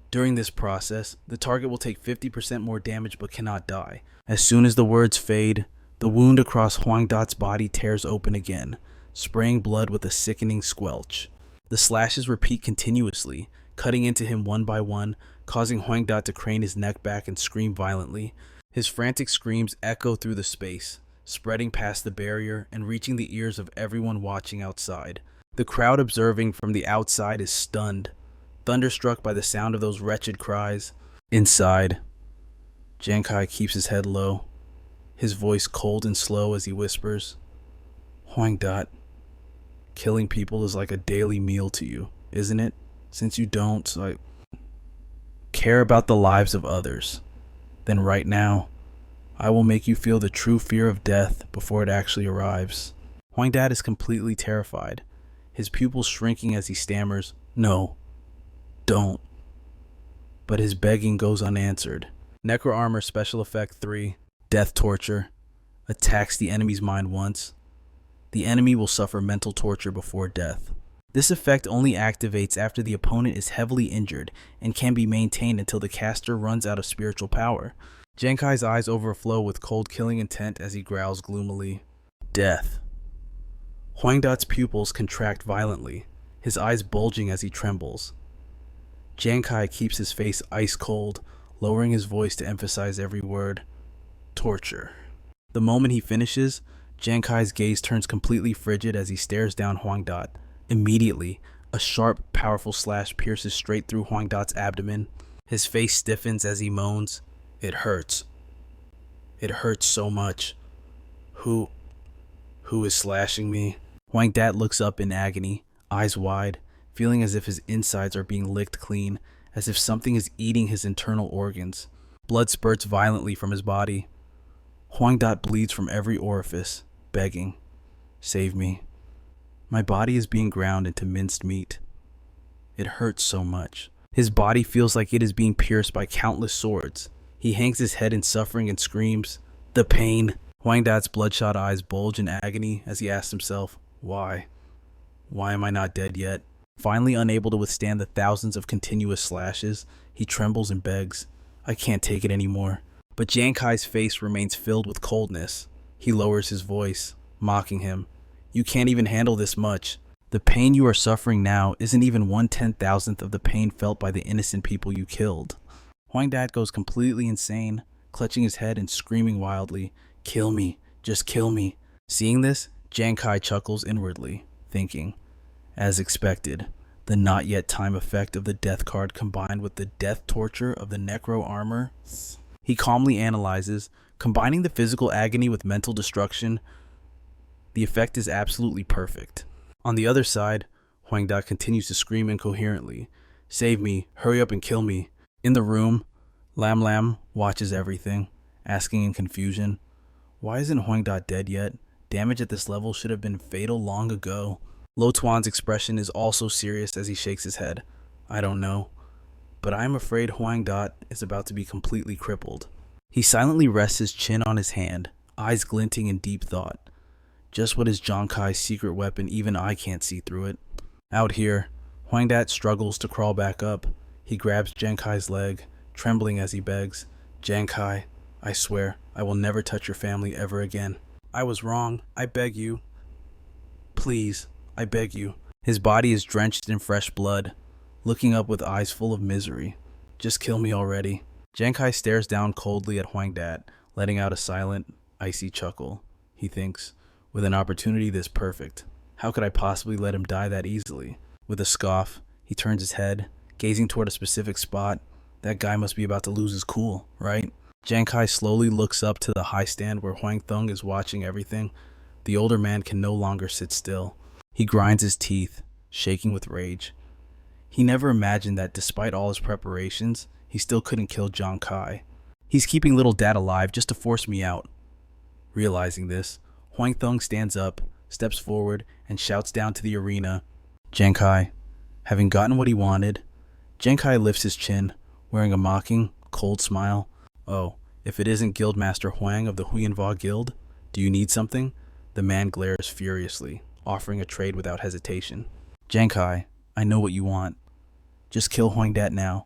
S1: During this process, the target will take 50% more damage but cannot die. As soon as the words fade, the wound across Huang Dat's body tears open again, spraying blood with a sickening squelch. The slashes repeat continuously, cutting into him one by one, causing Huangda to crane his neck back and scream violently. His frantic screams echo through the space, spreading past the barrier and reaching the ears of everyone watching outside. The crowd observing from the outside is stunned, thunderstruck by the sound of those wretched cries. Inside, Giang Khai keeps his head low, his voice cold and slow as he whispers, "Huangda, killing people is like a daily meal to you, isn't it? Since you don't, care about the lives of others, then right now, I will make you feel the true fear of death before it actually arrives." Huangda is completely terrified, his pupils shrinking as he stammers, "No, don't." But his begging goes unanswered. Necro Armor Special Effect 3, Death Torture, attacks the enemy's mind once. The enemy will suffer mental torture before death. This effect only activates after the opponent is heavily injured and can be maintained until the caster runs out of spiritual power. Giang Khai's eyes overflow with cold killing intent as he growls gloomily, "Death." Huangda's pupils contract violently, his eyes bulging as he trembles. Giang Khai keeps his face ice cold, lowering his voice to emphasize every word. "Torture." The moment he finishes, Giang Khai's gaze turns completely frigid as he stares down Huangda. Immediately, a sharp, powerful slash pierces straight through Huangda's abdomen. His face stiffens as he moans, "It hurts. It hurts so much. Who is slashing me?" Huangda looks up in agony, eyes wide, feeling as if his insides are being licked clean, as if something is eating his internal organs. Blood spurts violently from his body. Huangda bleeds from every orifice, begging, "Save me. My body is being ground into minced meat. It hurts so much." His body feels like it is being pierced by countless swords. He hangs his head in suffering and screams, "The pain." Huangda's bloodshot eyes bulge in agony as he asks himself, "Why? Why am I not dead yet?" Finally unable to withstand the thousands of continuous slashes, he trembles and begs, "I can't take it anymore." But Giang Khai's face remains filled with coldness. He lowers his voice, mocking him, "You can't even handle this much. The pain you are suffering now isn't even 1/10,000th of the pain felt by the innocent people you killed." Huangda goes completely insane, clutching his head and screaming wildly, "Kill me, just kill me." Seeing this, Giang Khai chuckles inwardly, thinking, as expected, the not yet time effect of the death card combined with the death torture of the necro armor. He calmly analyzes, combining the physical agony with mental destruction. The effect is absolutely perfect. On the other side, Huangda continues to scream incoherently, "Save me, hurry up and kill me." In the room, Lam Lam watches everything, asking in confusion, "Why isn't Huangda dead yet? Damage at this level should have been fatal long ago." Lo Tuan's expression is also serious as he shakes his head. "I don't know, but I am afraid Huangda is about to be completely crippled." He silently rests his chin on his hand, eyes glinting in deep thought. Just what is Giang Khai's secret weapon? Even I can't see through it. Out here, Huangda struggles to crawl back up. He grabs Giang Khai's leg, trembling as he begs, "Giang Khai, I swear, I will never touch your family ever again. I was wrong. I beg you. Please, I beg you." His body is drenched in fresh blood, looking up with eyes full of misery. "Just kill me already." Giang Khai stares down coldly at Huangda, letting out a silent, icy chuckle. He thinks, with an opportunity this perfect, how could I possibly let him die that easily? With a scoff, he turns his head, gazing toward a specific spot. That guy must be about to lose his cool, right? Giang Khai slowly looks up to the high stand where Huang Thung is watching everything. The older man can no longer sit still. He grinds his teeth, shaking with rage. He never imagined that despite all his preparations, he still couldn't kill Giang Khai. "He's keeping little dad alive just to force me out." Realizing this, Huang Thung stands up, steps forward, and shouts down to the arena, "Giang Khai." Having gotten what he wanted, Giang Khai lifts his chin, wearing a mocking, cold smile. "Oh, if it isn't Guildmaster Huang of the Huyanhua Guild, do you need something?" The man glares furiously, offering a trade without hesitation. "Giang Khai, I know what you want. Just kill Huangda now,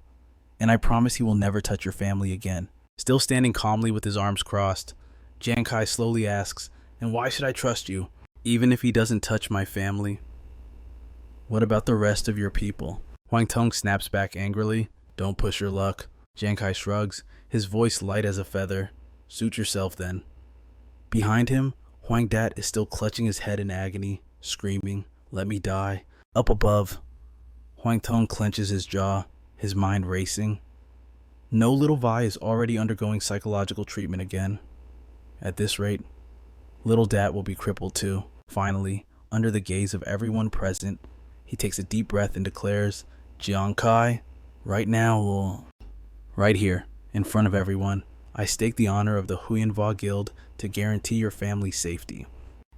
S1: and I promise he will never touch your family again." Still standing calmly with his arms crossed, Giang Khai slowly asks, "And why should I trust you?" Even if he doesn't touch my family, what about the rest of your people? Huang Tong snaps back angrily. Don't push your luck. Giang Khai shrugs, his voice light as a feather. Suit yourself then. Behind him, Huang Dat is still clutching his head in agony, screaming, let me die. Up above, Huang Tong clenches his jaw, his mind racing. No Little Vi is already undergoing psychological treatment again. At this rate, Little Dat will be crippled too. Finally, under the gaze of everyone present, he takes a deep breath and declares, Giang Khai, right now, right here, in front of everyone, I stake the honor of the Huyanhua Guild to guarantee your family's safety.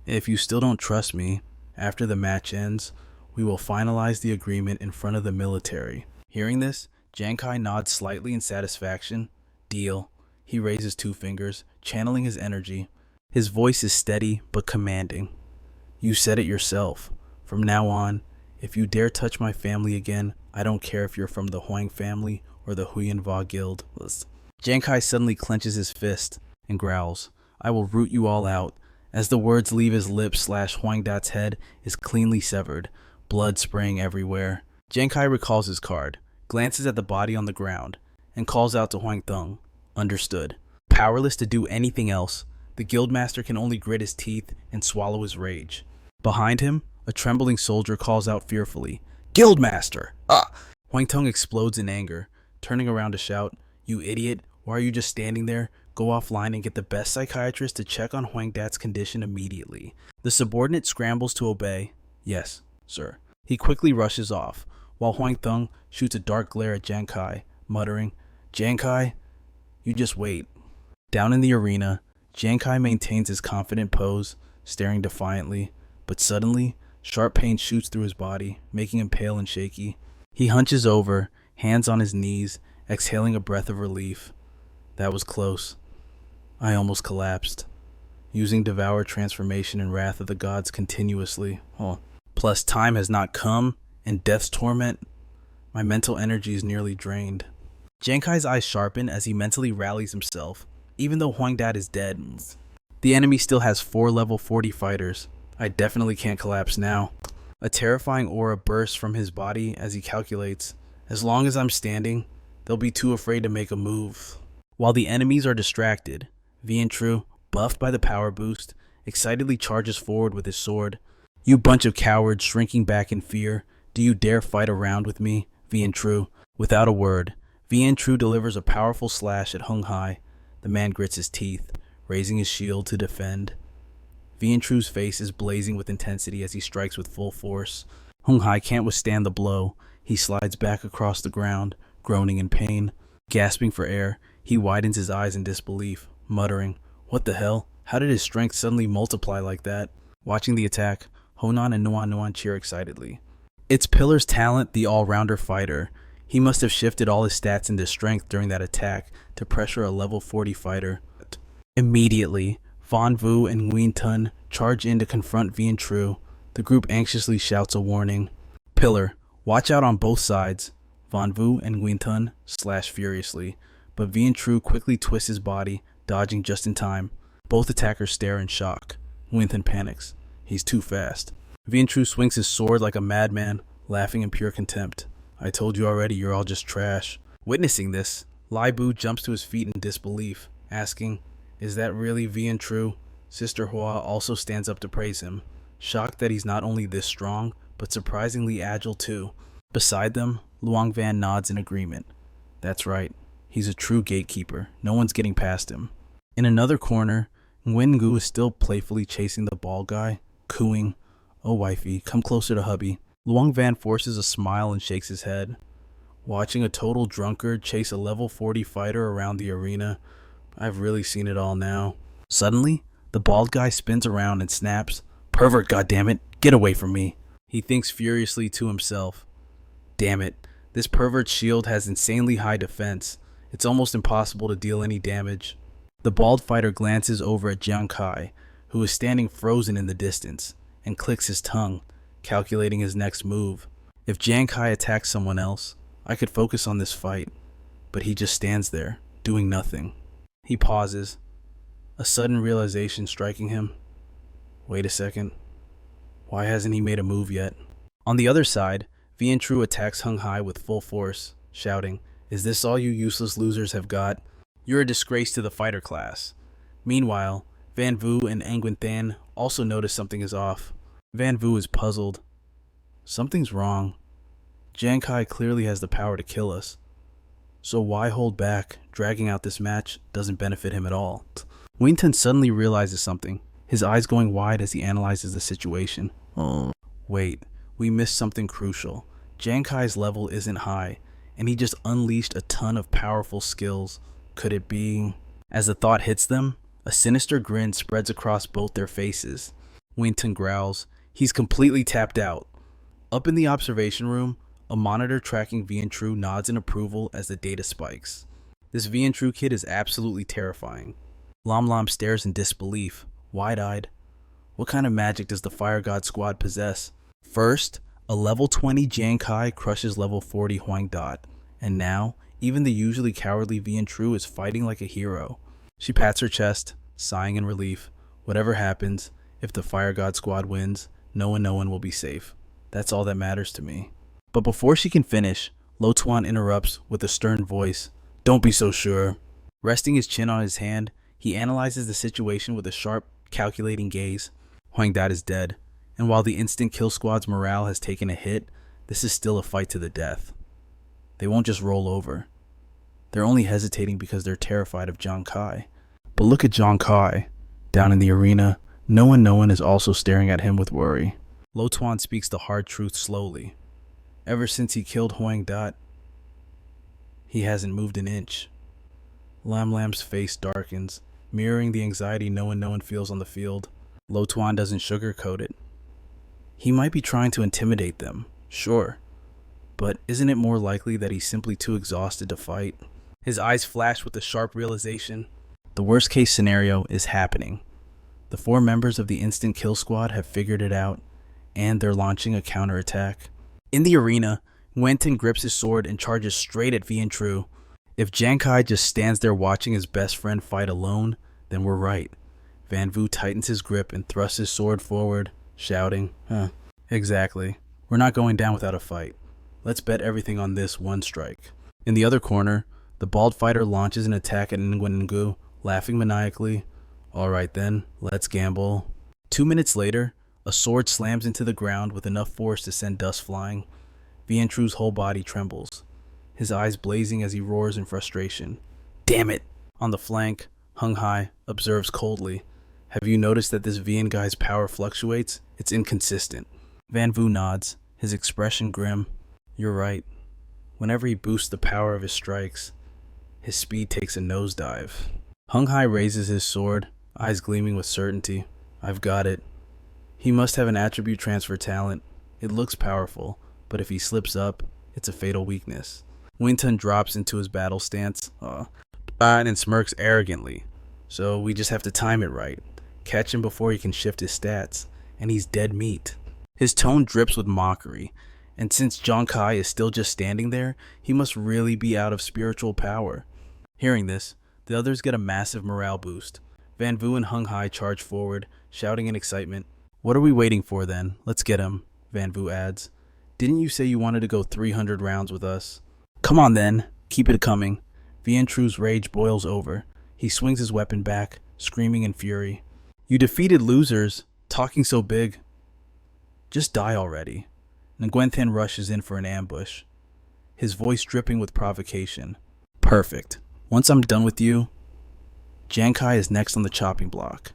S1: If you still don't trust me, after the match ends, we will finalize the agreement in front of the military. Hearing this, Giang Khai nods slightly in satisfaction. Deal. He raises 2 fingers, channeling his energy. His voice is steady but commanding. You said it yourself. From now on, if you dare touch my family again, I don't care if you're from the Huang family or the Huyanhua Guild. Giang Khai suddenly clenches his fist and growls, I will root you all out. As the words leave his lips, Huang Dat's head is cleanly severed, blood spraying everywhere. Giang Khai recalls his card, glances at the body on the ground, and calls out to Huang Tong. Understood. Powerless to do anything else, the guildmaster can only grit his teeth and swallow his rage. Behind him, a trembling soldier calls out fearfully, Guildmaster! Ah! Huang Tong explodes in anger, turning around to shout, You idiot, why are you just standing there? Go offline and get the best psychiatrist to check on Huang Dat's condition immediately. The subordinate scrambles to obey. Yes, sir. He quickly rushes off, while Huang Tong shoots a dark glare at Giang Khai, muttering, Giang Khai, you just wait. Down in the arena, Giang Khai maintains his confident pose, staring defiantly, but suddenly, sharp pain shoots through his body, making him pale and shaky. He hunches over, hands on his knees, exhaling a breath of relief. That was close. I almost collapsed, using Devour Transformation and Wrath of the Gods continuously. Plus time has not come, and death's torment. My mental energy is nearly drained. Giang Khai's eyes sharpen as he mentally rallies himself. Even though Huang Dat is dead, the enemy still has 4 level 40 fighters. I definitely can't collapse now. A terrifying aura bursts from his body as he calculates, as long as I'm standing, they'll be too afraid to make a move. While the enemies are distracted, Vientru, buffed by the power boost, excitedly charges forward with his sword. You bunch of cowards shrinking back in fear, do you dare fight around with me, Vientru? Without a word, Vientru delivers a powerful slash at Hung Hai. The man grits his teeth, raising his shield to defend. Vientru's face is blazing with intensity as he strikes with full force. Hung Hai can't withstand the blow. He slides back across the ground, groaning in pain. Gasping for air, he widens his eyes in disbelief, muttering, What the hell? How did his strength suddenly multiply like that? Watching the attack, Honan and Nuan Nuan cheer excitedly. It's Pillar's talent, the all-rounder fighter. He must have shifted all his stats into strength during that attack to pressure a level 40 fighter. Immediately, Van Vu and Nguyen Tun charge in to confront Vientru. The group anxiously shouts a warning. Pillar, watch out on both sides. Van Vu and Nguyen Tun slash furiously, but Vientru quickly twists his body, dodging just in time. Both attackers stare in shock. Nguyen Tun panics. He's too fast. Vientru swings his sword like a madman, laughing in pure contempt. I told you already, you're all just trash. Witnessing this, Lai Bu jumps to his feet in disbelief, asking, Is that really Vientru? Sister Hua also stands up to praise him, shocked that he's not only this strong, but surprisingly agile too. Beside them, Luang Van nods in agreement. That's right, he's a true gatekeeper. No one's getting past him. In another corner, Nguyen Gu is still playfully chasing the bald guy, cooing, Oh wifey, come closer to hubby. Luang Van forces a smile and shakes his head. Watching a total drunkard chase a level 40 fighter around the arena, I've really seen it all now. Suddenly, the bald guy spins around and snaps, Pervert, goddammit, get away from me. He thinks furiously to himself, Damn it, this pervert's shield has insanely high defense. It's almost impossible to deal any damage. The bald fighter glances over at Giang Khai, who is standing frozen in the distance, and clicks his tongue, calculating his next move. If Giang Khai attacks someone else, I could focus on this fight, but he just stands there, doing nothing. He pauses, a sudden realization striking him. Wait a second, Why hasn't he made a move yet? On the other side, Vian Tru attacks Hung Hai with full force, shouting, "Is this all you useless losers have got? You're a disgrace to the fighter class." Meanwhile, Van Vu and Nguyen Than also notice something is off. Van Vu is puzzled. Something's wrong. Giang Khai clearly has the power to kill us. So why hold back? Dragging out this match doesn't benefit him at all. Nguyen Than suddenly realizes something, his eyes going wide as he analyzes the situation. Wait, we missed something crucial. Giang Khai's level isn't high, and he just unleashed a ton of powerful skills. Could it be? As the thought hits them, a sinister grin spreads across both their faces. Nguyen Than growls, he's completely tapped out. Up in the observation room, a monitor tracking Vian Tru nods in approval as the data spikes. This Vian Tru kid is absolutely terrifying. Lam Lam stares in disbelief, wide-eyed. What kind of magic does the Fire God squad possess? First, a level 20 Giang Khai crushes level 40 Huang Dot, and now, even the usually cowardly Vian Tru is fighting like a hero. She pats her chest, sighing in relief. Whatever happens, if the Fire God squad wins, no one will be safe. That's all that matters to me. But before she can finish, Lo Tuan interrupts with a stern voice. Don't be so sure. Resting his chin on his hand, he analyzes the situation with a sharp, calculating gaze. Huang Dat is dead, and while the instant kill squad's morale has taken a hit, this is still a fight to the death. They won't just roll over. They're only hesitating because they're terrified of Giang Khai. But look at Giang Khai. Down in the arena, no one is also staring at him with worry. Lo Tuan speaks the hard truth slowly. Ever since he killed Huang Dat, he hasn't moved an inch. Lam Lam's face darkens, mirroring the anxiety no one feels on the field. Lo Tuan doesn't sugarcoat it. He might be trying to intimidate them, sure, but isn't it more likely that he's simply too exhausted to fight? His eyes flash with the sharp realization. The worst case scenario is happening. The 4 members of the instant kill squad have figured it out, and they're launching a counterattack. In the arena, Nguyen Than grips his sword and charges straight at Vian Tru. If Giang Khai just stands there watching his best friend fight alone, then we're right. Van Vu tightens his grip and thrusts his sword forward, shouting, Exactly. We're not going down without a fight. Let's bet everything on this one strike. In the other corner, the bald fighter launches an attack at Nguyen Ngu, laughing maniacally. Alright then, let's gamble. 2 minutes later, a sword slams into the ground with enough force to send dust flying. Vian Tru's whole body trembles, his eyes blazing as he roars in frustration. Damn it! On the flank, Hung Hai observes coldly. Have you noticed that this Vian guy's power fluctuates? It's inconsistent. Van Vu nods, his expression grim. You're right. Whenever he boosts the power of his strikes, his speed takes a nosedive. Hung Hai raises his sword, eyes gleaming with certainty. I've got it. He must have an attribute transfer talent. It looks powerful, but if he slips up, it's a fatal weakness. Nguyen Than drops into his battle stance, and smirks arrogantly. So we just have to time it right. Catch him before he can shift his stats, and he's dead meat. His tone drips with mockery, and since Giang Khai is still just standing there, he must really be out of spiritual power. Hearing this, the others get a massive morale boost. Van Vu and Hung Hai charge forward, shouting in excitement. What are we waiting for then? Let's get him, Van Vu adds. Didn't you say you wanted to go 300 rounds with us? Come on then, keep it coming. Vian Tru's rage boils over. He swings his weapon back, screaming in fury. You defeated losers, talking so big. Just die already. Nguyen Than rushes in for an ambush, his voice dripping with provocation. Perfect. Once I'm done with you, Giang Khai is next on the chopping block.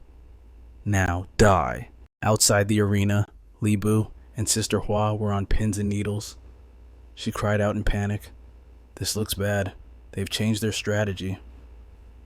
S1: Now, die. Outside the arena, Li Bu and Sister Hua were on pins and needles. She cried out in panic. This looks bad. They've changed their strategy.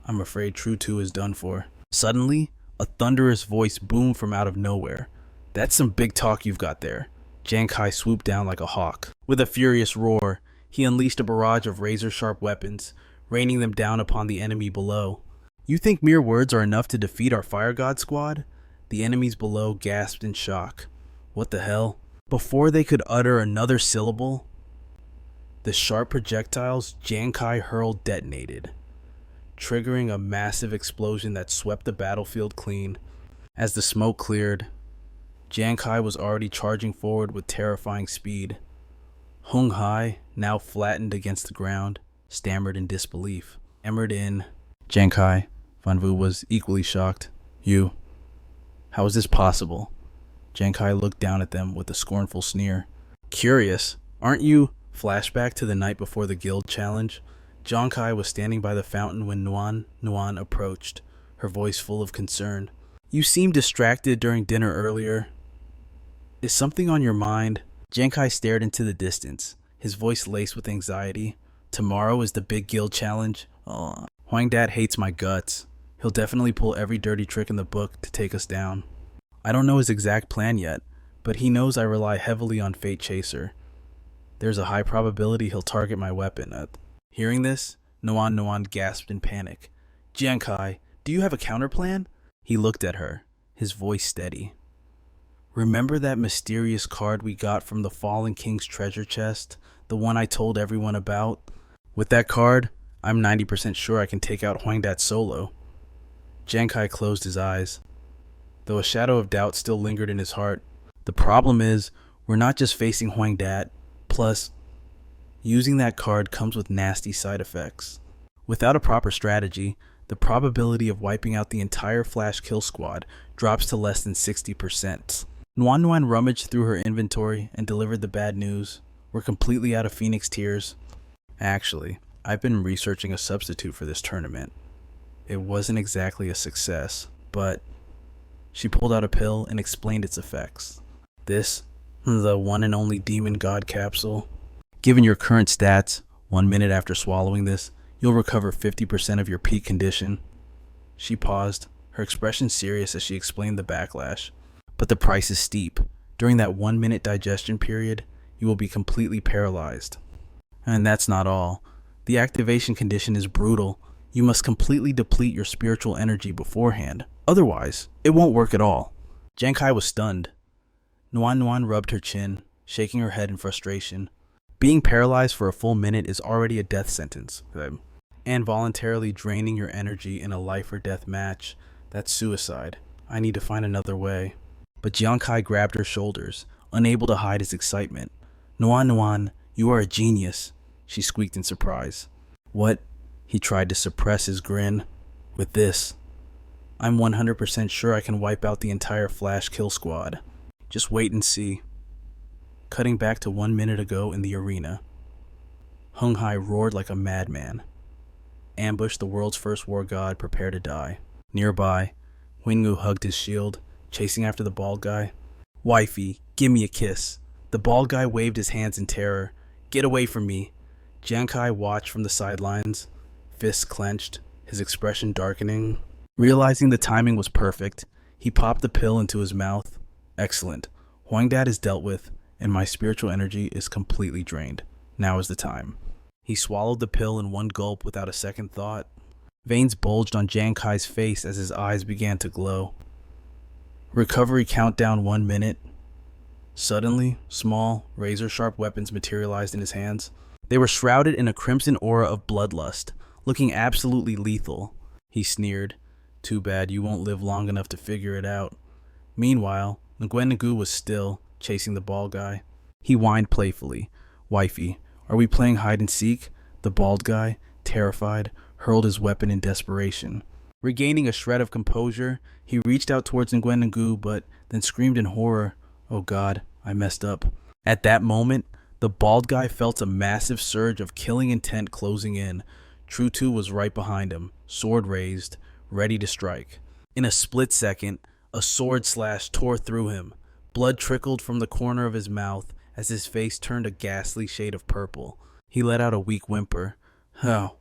S1: I'm afraid True 2 is done for. Suddenly, a thunderous voice boomed from out of nowhere. That's some big talk you've got there. Giang Khai swooped down like a hawk. With a furious roar, he unleashed a barrage of razor-sharp weapons, raining them down upon the enemy below. You think mere words are enough to defeat our Fire God squad? The enemies below gasped in shock. What the hell? Before they could utter another syllable, the sharp projectiles Giang Khai hurled detonated, triggering a massive explosion that swept the battlefield clean. As the smoke cleared, Giang Khai was already charging forward with terrifying speed. Hung Hai, now flattened against the ground, stammered in disbelief. Giang Khai, Van Vu was equally shocked. You. How is this possible? Giang Khai looked down at them with a scornful sneer. Curious, aren't you? Flashback to the night before the guild challenge. Giang Khai was standing by the fountain when Nuan approached, her voice full of concern. You seemed distracted during dinner earlier. Is something on your mind? Giang Khai stared into the distance, his voice laced with anxiety. Tomorrow is the big guild challenge. Oh, Huang Dad hates my guts. He'll definitely pull every dirty trick in the book to take us down. I don't know his exact plan yet, but he knows I rely heavily on Fate Chaser. There's a high probability he'll target my weapon. Hearing this, Nuan gasped in panic. Giang Khai, do you have a counterplan? He looked at her, his voice steady. Remember that mysterious card we got from the Fallen King's treasure chest? The one I told everyone about? With that card, I'm 90% sure I can take out Huang Dat solo. Giang Khai closed his eyes, though a shadow of doubt still lingered in his heart. The problem is, we're not just facing Huang Dat. Plus, using that card comes with nasty side effects. Without a proper strategy, the probability of wiping out the entire Flash kill squad drops to less than 60%. Nuan rummaged through her inventory and delivered the bad news. We're completely out of Phoenix Tears. Actually, I've been researching a substitute for this tournament. It wasn't exactly a success, but she pulled out a pill and explained its effects. This, the one and only Demon God capsule. Given your current stats, 1 minute after swallowing this, you'll recover 50% of your peak condition. She paused, her expression serious as she explained the backlash. But the price is steep. During that 1 minute digestion period, you will be completely paralyzed. And that's not all. The activation condition is brutal. You must completely deplete your spiritual energy beforehand. Otherwise, it won't work at all. Giang Khai was stunned. Nuan rubbed her chin, shaking her head in frustration. Being paralyzed for a full minute is already a death sentence. And voluntarily draining your energy in a life or death match, that's suicide. I need to find another way. But Giang Khai grabbed her shoulders, unable to hide his excitement. Nuan, you are a genius, she squeaked in surprise. What? He tried to suppress his grin. With this, I'm 100% sure I can wipe out the entire Flash kill squad. Just wait and see. Cutting back to 1 minute ago in the arena. Hung Hai roared like a madman. Ambush the world's first war god, prepare to die. Nearby, Wingu hugged his shield, chasing after the bald guy. Wifey, give me a kiss. The bald guy waved his hands in terror. Get away from me. Giang Khai watched from the sidelines, fists clenched, his expression darkening. Realizing the timing was perfect, he popped the pill into his mouth. Excellent. Huang Dat is dealt with, and my spiritual energy is completely drained. Now is the time. He swallowed the pill in one gulp without a second thought. Veins bulged on Giang Khai's face as his eyes began to glow. Recovery countdown 1 minute. Suddenly, small, razor-sharp weapons materialized in his hands. They were shrouded in a crimson aura of bloodlust, looking absolutely lethal. He sneered. Too bad you won't live long enough to figure it out. Meanwhile, Nguyen Ngu was still, chasing the bald guy. He whined playfully. Wifey, are we playing hide and seek? The bald guy, terrified, hurled his weapon in desperation. Regaining a shred of composure, he reached out towards Nguyen Ngu, but then screamed in horror. Oh God, I messed up. At that moment, the bald guy felt a massive surge of killing intent closing in. True Two was right behind him, sword raised, ready to strike. In a split second, a sword slash tore through him. Blood trickled from the corner of his mouth as his face turned a ghastly shade of purple. He let out a weak whimper. Oh.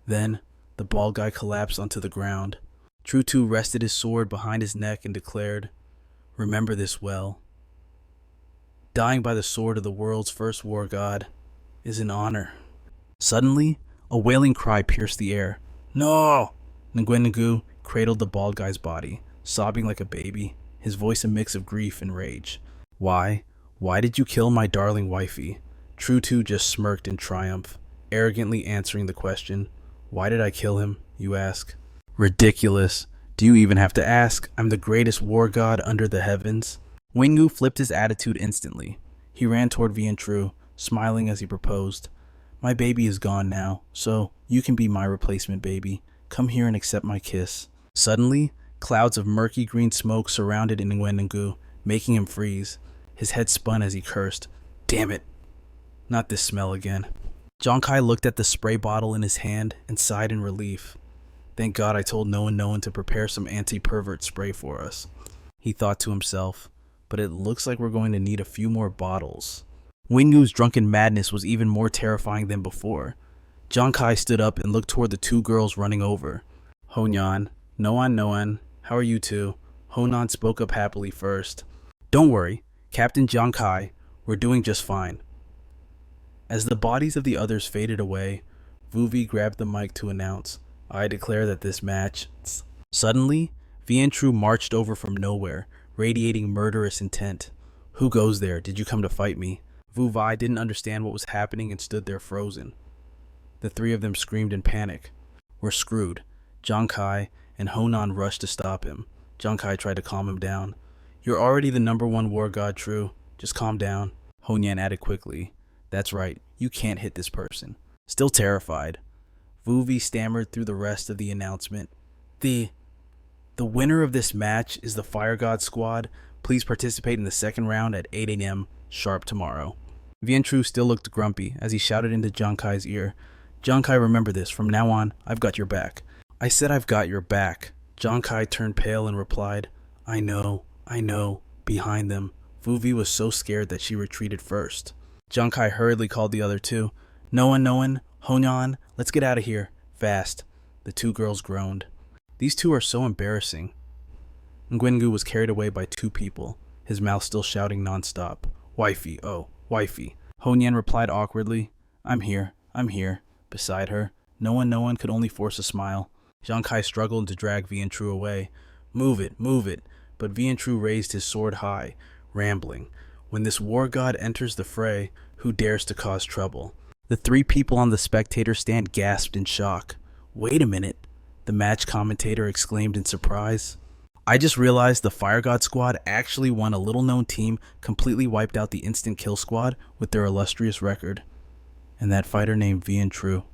S1: Then, the bald guy collapsed onto the ground. True Two rested his sword behind his neck and declared, Remember this well. Dying by the sword of the world's first war god is an honor. Suddenly, a wailing cry pierced the air. No! Nguyen Ngu cradled the bald guy's body, sobbing like a baby, his voice a mix of grief and rage. Why? Why did you kill my darling wifey? True Two just smirked in triumph, arrogantly answering the question. Why did I kill him, you ask? Ridiculous. Do you even have to ask? I'm the greatest war god under the heavens. Wingu flipped his attitude instantly. He ran toward Vientru, smiling as he proposed. My baby is gone now, so you can be my replacement baby. Come here and accept my kiss. Suddenly, clouds of murky green smoke surrounded Nguyengu, making him freeze. His head spun as he cursed. Damn it. Not this smell again. Giang Khai looked at the spray bottle in his hand and sighed in relief. Thank God I told no one to prepare some anti-pervert spray for us. He thought to himself, but it looks like we're going to need a few more bottles. Wingu's drunken madness was even more terrifying than before. Giang Khai stood up and looked toward the two girls running over. Honyan, Noan, how are you two? Honan spoke up happily first. Don't worry, Captain Giang Khai, we're doing just fine. As the bodies of the others faded away, Vuvi grabbed the mic to announce, I declare that this match... Suddenly, Vientru marched over from nowhere, radiating murderous intent. Who goes there? Did you come to fight me? Vu Vai didn't understand what was happening and stood there frozen. The three of them screamed in panic. We're screwed. Giang Khai and Honan rushed to stop him. Giang Khai tried to calm him down. You're already the #1 war god, true. Just calm down. Honyan added quickly. That's right, you can't hit this person. Still terrified, Vuvi stammered through the rest of the announcement. The winner of this match is the Fire God Squad. Please participate in the second round at 8 a.m. sharp tomorrow. Vientru still looked grumpy as he shouted into Giang Kai's ear. Giang Khai, remember this. From now on, I've got your back. I said I've got your back. Giang Khai turned pale and replied, I know. Behind them, Vuvi was so scared that she retreated first. Giang Khai hurriedly called the other two. Noan, Honyan, let's get out of here. Fast. The two girls groaned. These two are so embarrassing. Nguyengu was carried away by two people, his mouth still shouting nonstop. Wifey, oh, wifey. Honyan replied awkwardly. I'm here. Beside her, Noan could only force a smile. Giang Khai struggled to drag Vientru away. Move it. But Vientru raised his sword high, rambling. When this war god enters the fray, who dares to cause trouble? The three people on the spectator stand gasped in shock. Wait a minute, the match commentator exclaimed in surprise. I just realized the Fire God Squad actually won. A little-known team completely wiped out the Instant Kill Squad with their illustrious record. And that fighter named Vientru.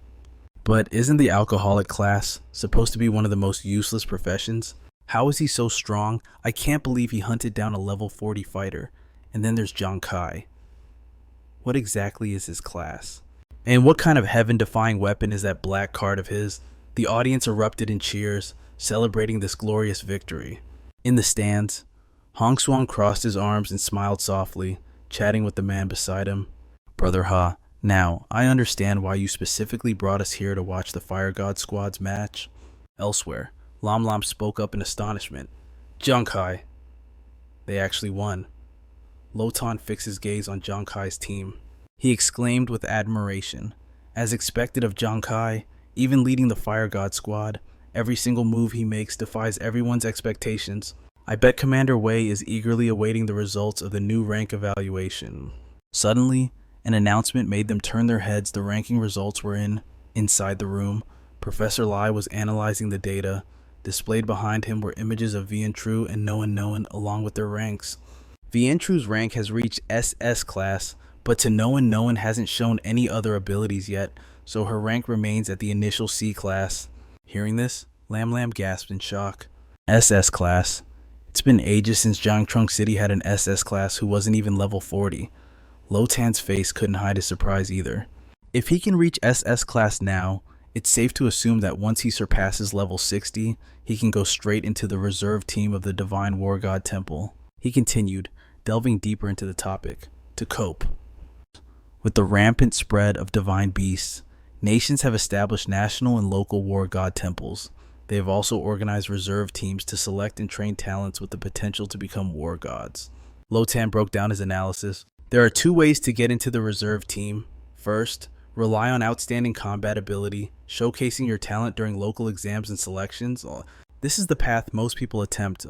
S1: But isn't the alcoholic class supposed to be one of the most useless professions? How is he so strong? I can't believe he hunted down a level 40 fighter. And then there's Giang Khai. What exactly is his class? And what kind of heaven-defying weapon is that black card of his? The audience erupted in cheers, celebrating this glorious victory. In the stands, Hong Suang crossed his arms and smiled softly, chatting with the man beside him. Brother Ha, now, I understand why you specifically brought us here to watch the Fire God Squad's match. Elsewhere, Lam Lam spoke up in astonishment. Giang Khai. They actually won. Lotan fixed his gaze on Giang Khai's team. He exclaimed with admiration. As expected of Giang Khai, even leading the Fire God Squad, every single move he makes defies everyone's expectations. I bet Commander Wei is eagerly awaiting the results of the new rank evaluation. Suddenly, an announcement made them turn their heads. The ranking results were inside the room. Professor Lai was analyzing the data. Displayed behind him were images of Vientru and Noan along with their ranks. Vientru's rank has reached SS class, but to Noan hasn't shown any other abilities yet, so her rank remains at the initial C class. Hearing this, Lam Lam gasped in shock. SS class. It's been ages since Jiangtrunk City had an SS class who wasn't even level 40. Lotan's face couldn't hide his surprise either. If he can reach SS class now, it's safe to assume that once he surpasses level 60, he can go straight into the reserve team of the Divine War God Temple. He continued, delving deeper into the topic. To cope with the rampant spread of divine beasts, nations have established national and local war god temples. They have also organized reserve teams to select and train talents with the potential to become war gods. Lotan broke down his analysis. There are two ways to get into the reserve team. First, rely on outstanding combat ability, showcasing your talent during local exams and selections. This is the path most people attempt.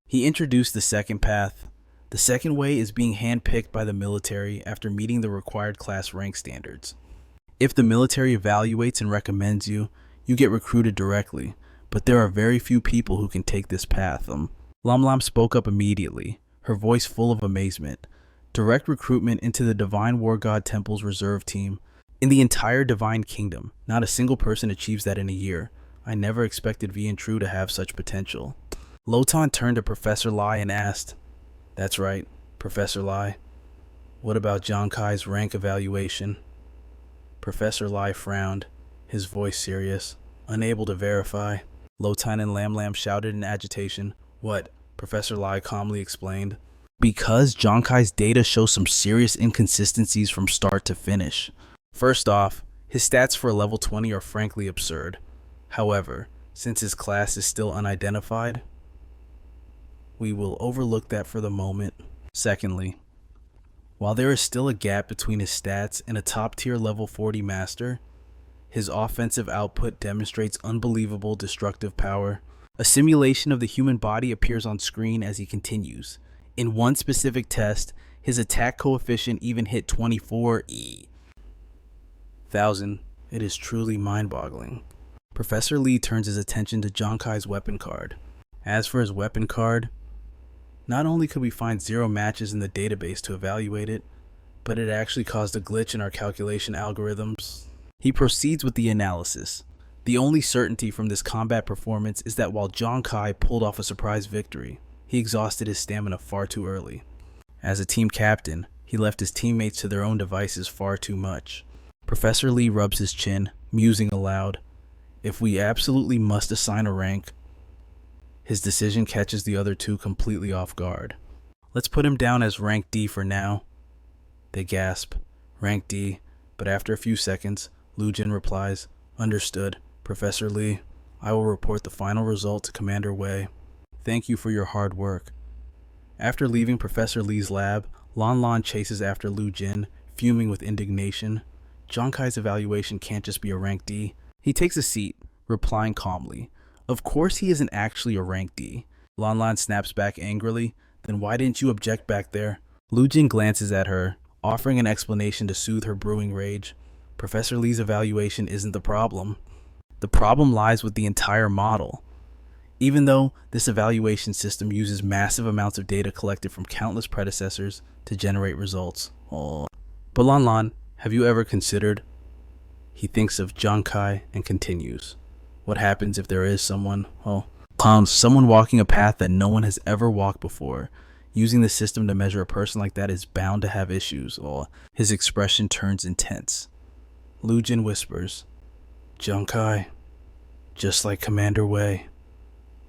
S1: He introduced the second path. The second way is being handpicked by the military after meeting the required class rank standards. If the military evaluates and recommends you, you get recruited directly, but there are very few people who can take this path. Lam Lam spoke up immediately. her voice full of amazement. Direct recruitment into the Divine War God Temple's reserve team. In the entire Divine Kingdom, not a single person achieves that in a year. I never expected V and True to have such potential. Lotan turned to Professor Lai and asked, "That's right, Professor Lai. What about Giang Khai's rank evaluation?" Professor Lai frowned, his voice serious, unable to verify. Lotan and Lam Lam shouted in agitation. "What?" Professor Lai calmly explained. "Because Giang Khai's data show some serious inconsistencies from start to finish. First off, his stats for a level 20 are frankly absurd. However, since his class is still unidentified, we will overlook that for the moment. Secondly, while there is still a gap between his stats and a top-tier level 40 master, his offensive output demonstrates unbelievable destructive power. A simulation of the human body appears on screen as he continues. In one specific test, his attack coefficient even hit 24,000. It is truly mind-boggling." Professor Lee turns his attention to Giang Khai's weapon card. As for his weapon card, not only could we find 0 matches in the database to evaluate it, but it actually caused a glitch in our calculation algorithms. He proceeds with the analysis. The only certainty from this combat performance is that while Giang Khai pulled off a surprise victory, he exhausted his stamina far too early. As a team captain, he left his teammates to their own devices far too much. Professor Lee rubs his chin, musing aloud. If we absolutely must assign a rank, his decision catches the other two completely off guard. "Let's put him down as rank D for now." They gasp, "Rank D," but after a few seconds, Lu Jin replies, "Understood, Professor Lee. I will report the final result to Commander Wei. Thank you for your hard work." After leaving Professor Lee's lab, Lan Lan chases after Lu Jin, fuming with indignation. Giang Khai's evaluation can't just be a rank D. He takes a seat, replying calmly, "Of course he isn't actually a rank D." Lan Lan snaps back angrily, "Then why didn't you object back there?" Lu Jin glances at her, offering an explanation to soothe her brewing rage. Professor Lee's evaluation isn't the problem. The problem lies with the entire model. Even though this evaluation system uses massive amounts of data collected from countless predecessors to generate results. Oh. But Lan Lan, have you ever considered? He thinks of Giang Khai and continues. What happens if there is someone, someone walking a path that no one has ever walked before? Using the system to measure a person like that is bound to have issues. His expression turns intense. Lu Jin whispers, "Giang Khai, just like Commander Wei,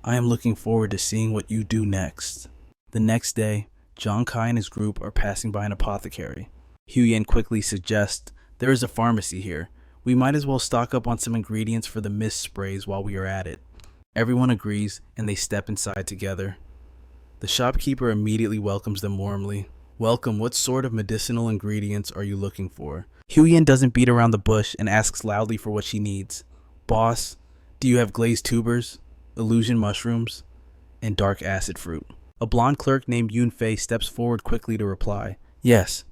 S1: I am looking forward to seeing what you do next." The next day, Giang Khai and his group are passing by an apothecary. Huyen quickly suggests, "There is a pharmacy here. We might as well stock up on some ingredients for the mist sprays while we are at it." Everyone agrees, and they step inside together. The shopkeeper immediately welcomes them warmly. "Welcome, what sort of medicinal ingredients are you looking for?" Huyen doesn't beat around the bush and asks loudly for what she needs. "Boss, do you have glazed tubers, illusion mushrooms, and dark acid fruit?" A blonde clerk named Yun Fei steps forward quickly to reply, Yes,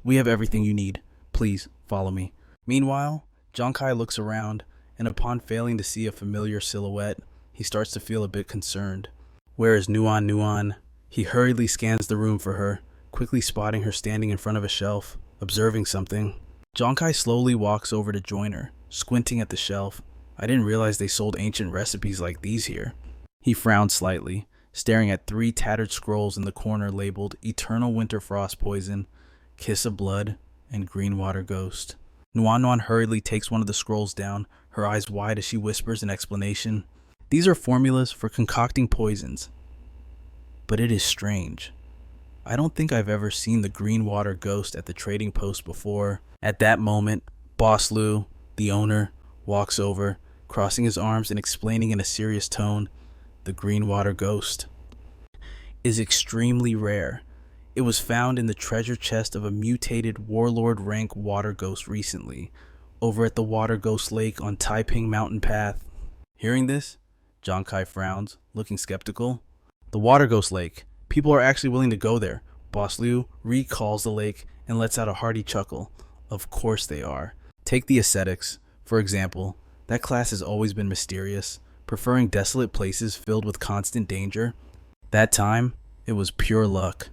S1: we have everything you need. Please, follow me." Meanwhile, Giang Khai looks around, and upon failing to see a familiar silhouette, he starts to feel a bit concerned. Where is Nuan Nuan? He hurriedly scans the room for her, quickly spotting her standing in front of a shelf, observing something. Giang Khai slowly walks over to join her, squinting at the shelf. "I didn't realize they sold ancient recipes like these here." He frowned slightly, staring at 3 tattered scrolls in the corner labeled Eternal Winter Frost Poison, Kiss of Blood, and Green Water Ghost. Nuan Nuan hurriedly takes one of the scrolls down, her eyes wide as she whispers an explanation. "These are formulas for concocting poisons. But it is strange. I don't think I've ever seen the Green Water Ghost at the trading post before." At that moment, Boss Lu, the owner, walks over, crossing his arms and explaining in a serious tone, "The Green Water Ghost is extremely rare. It was found in the treasure chest of a mutated warlord rank water ghost recently, over at the Water Ghost Lake on Taiping Mountain Path." Hearing this, Giang Khai frowns, looking skeptical. "The Water Ghost Lake. People are actually willing to go there." Boss Liu recalls the lake and lets out a hearty chuckle. "Of course they are. Take the ascetics, for example. That class has always been mysterious, preferring desolate places filled with constant danger. That time, It was pure luck.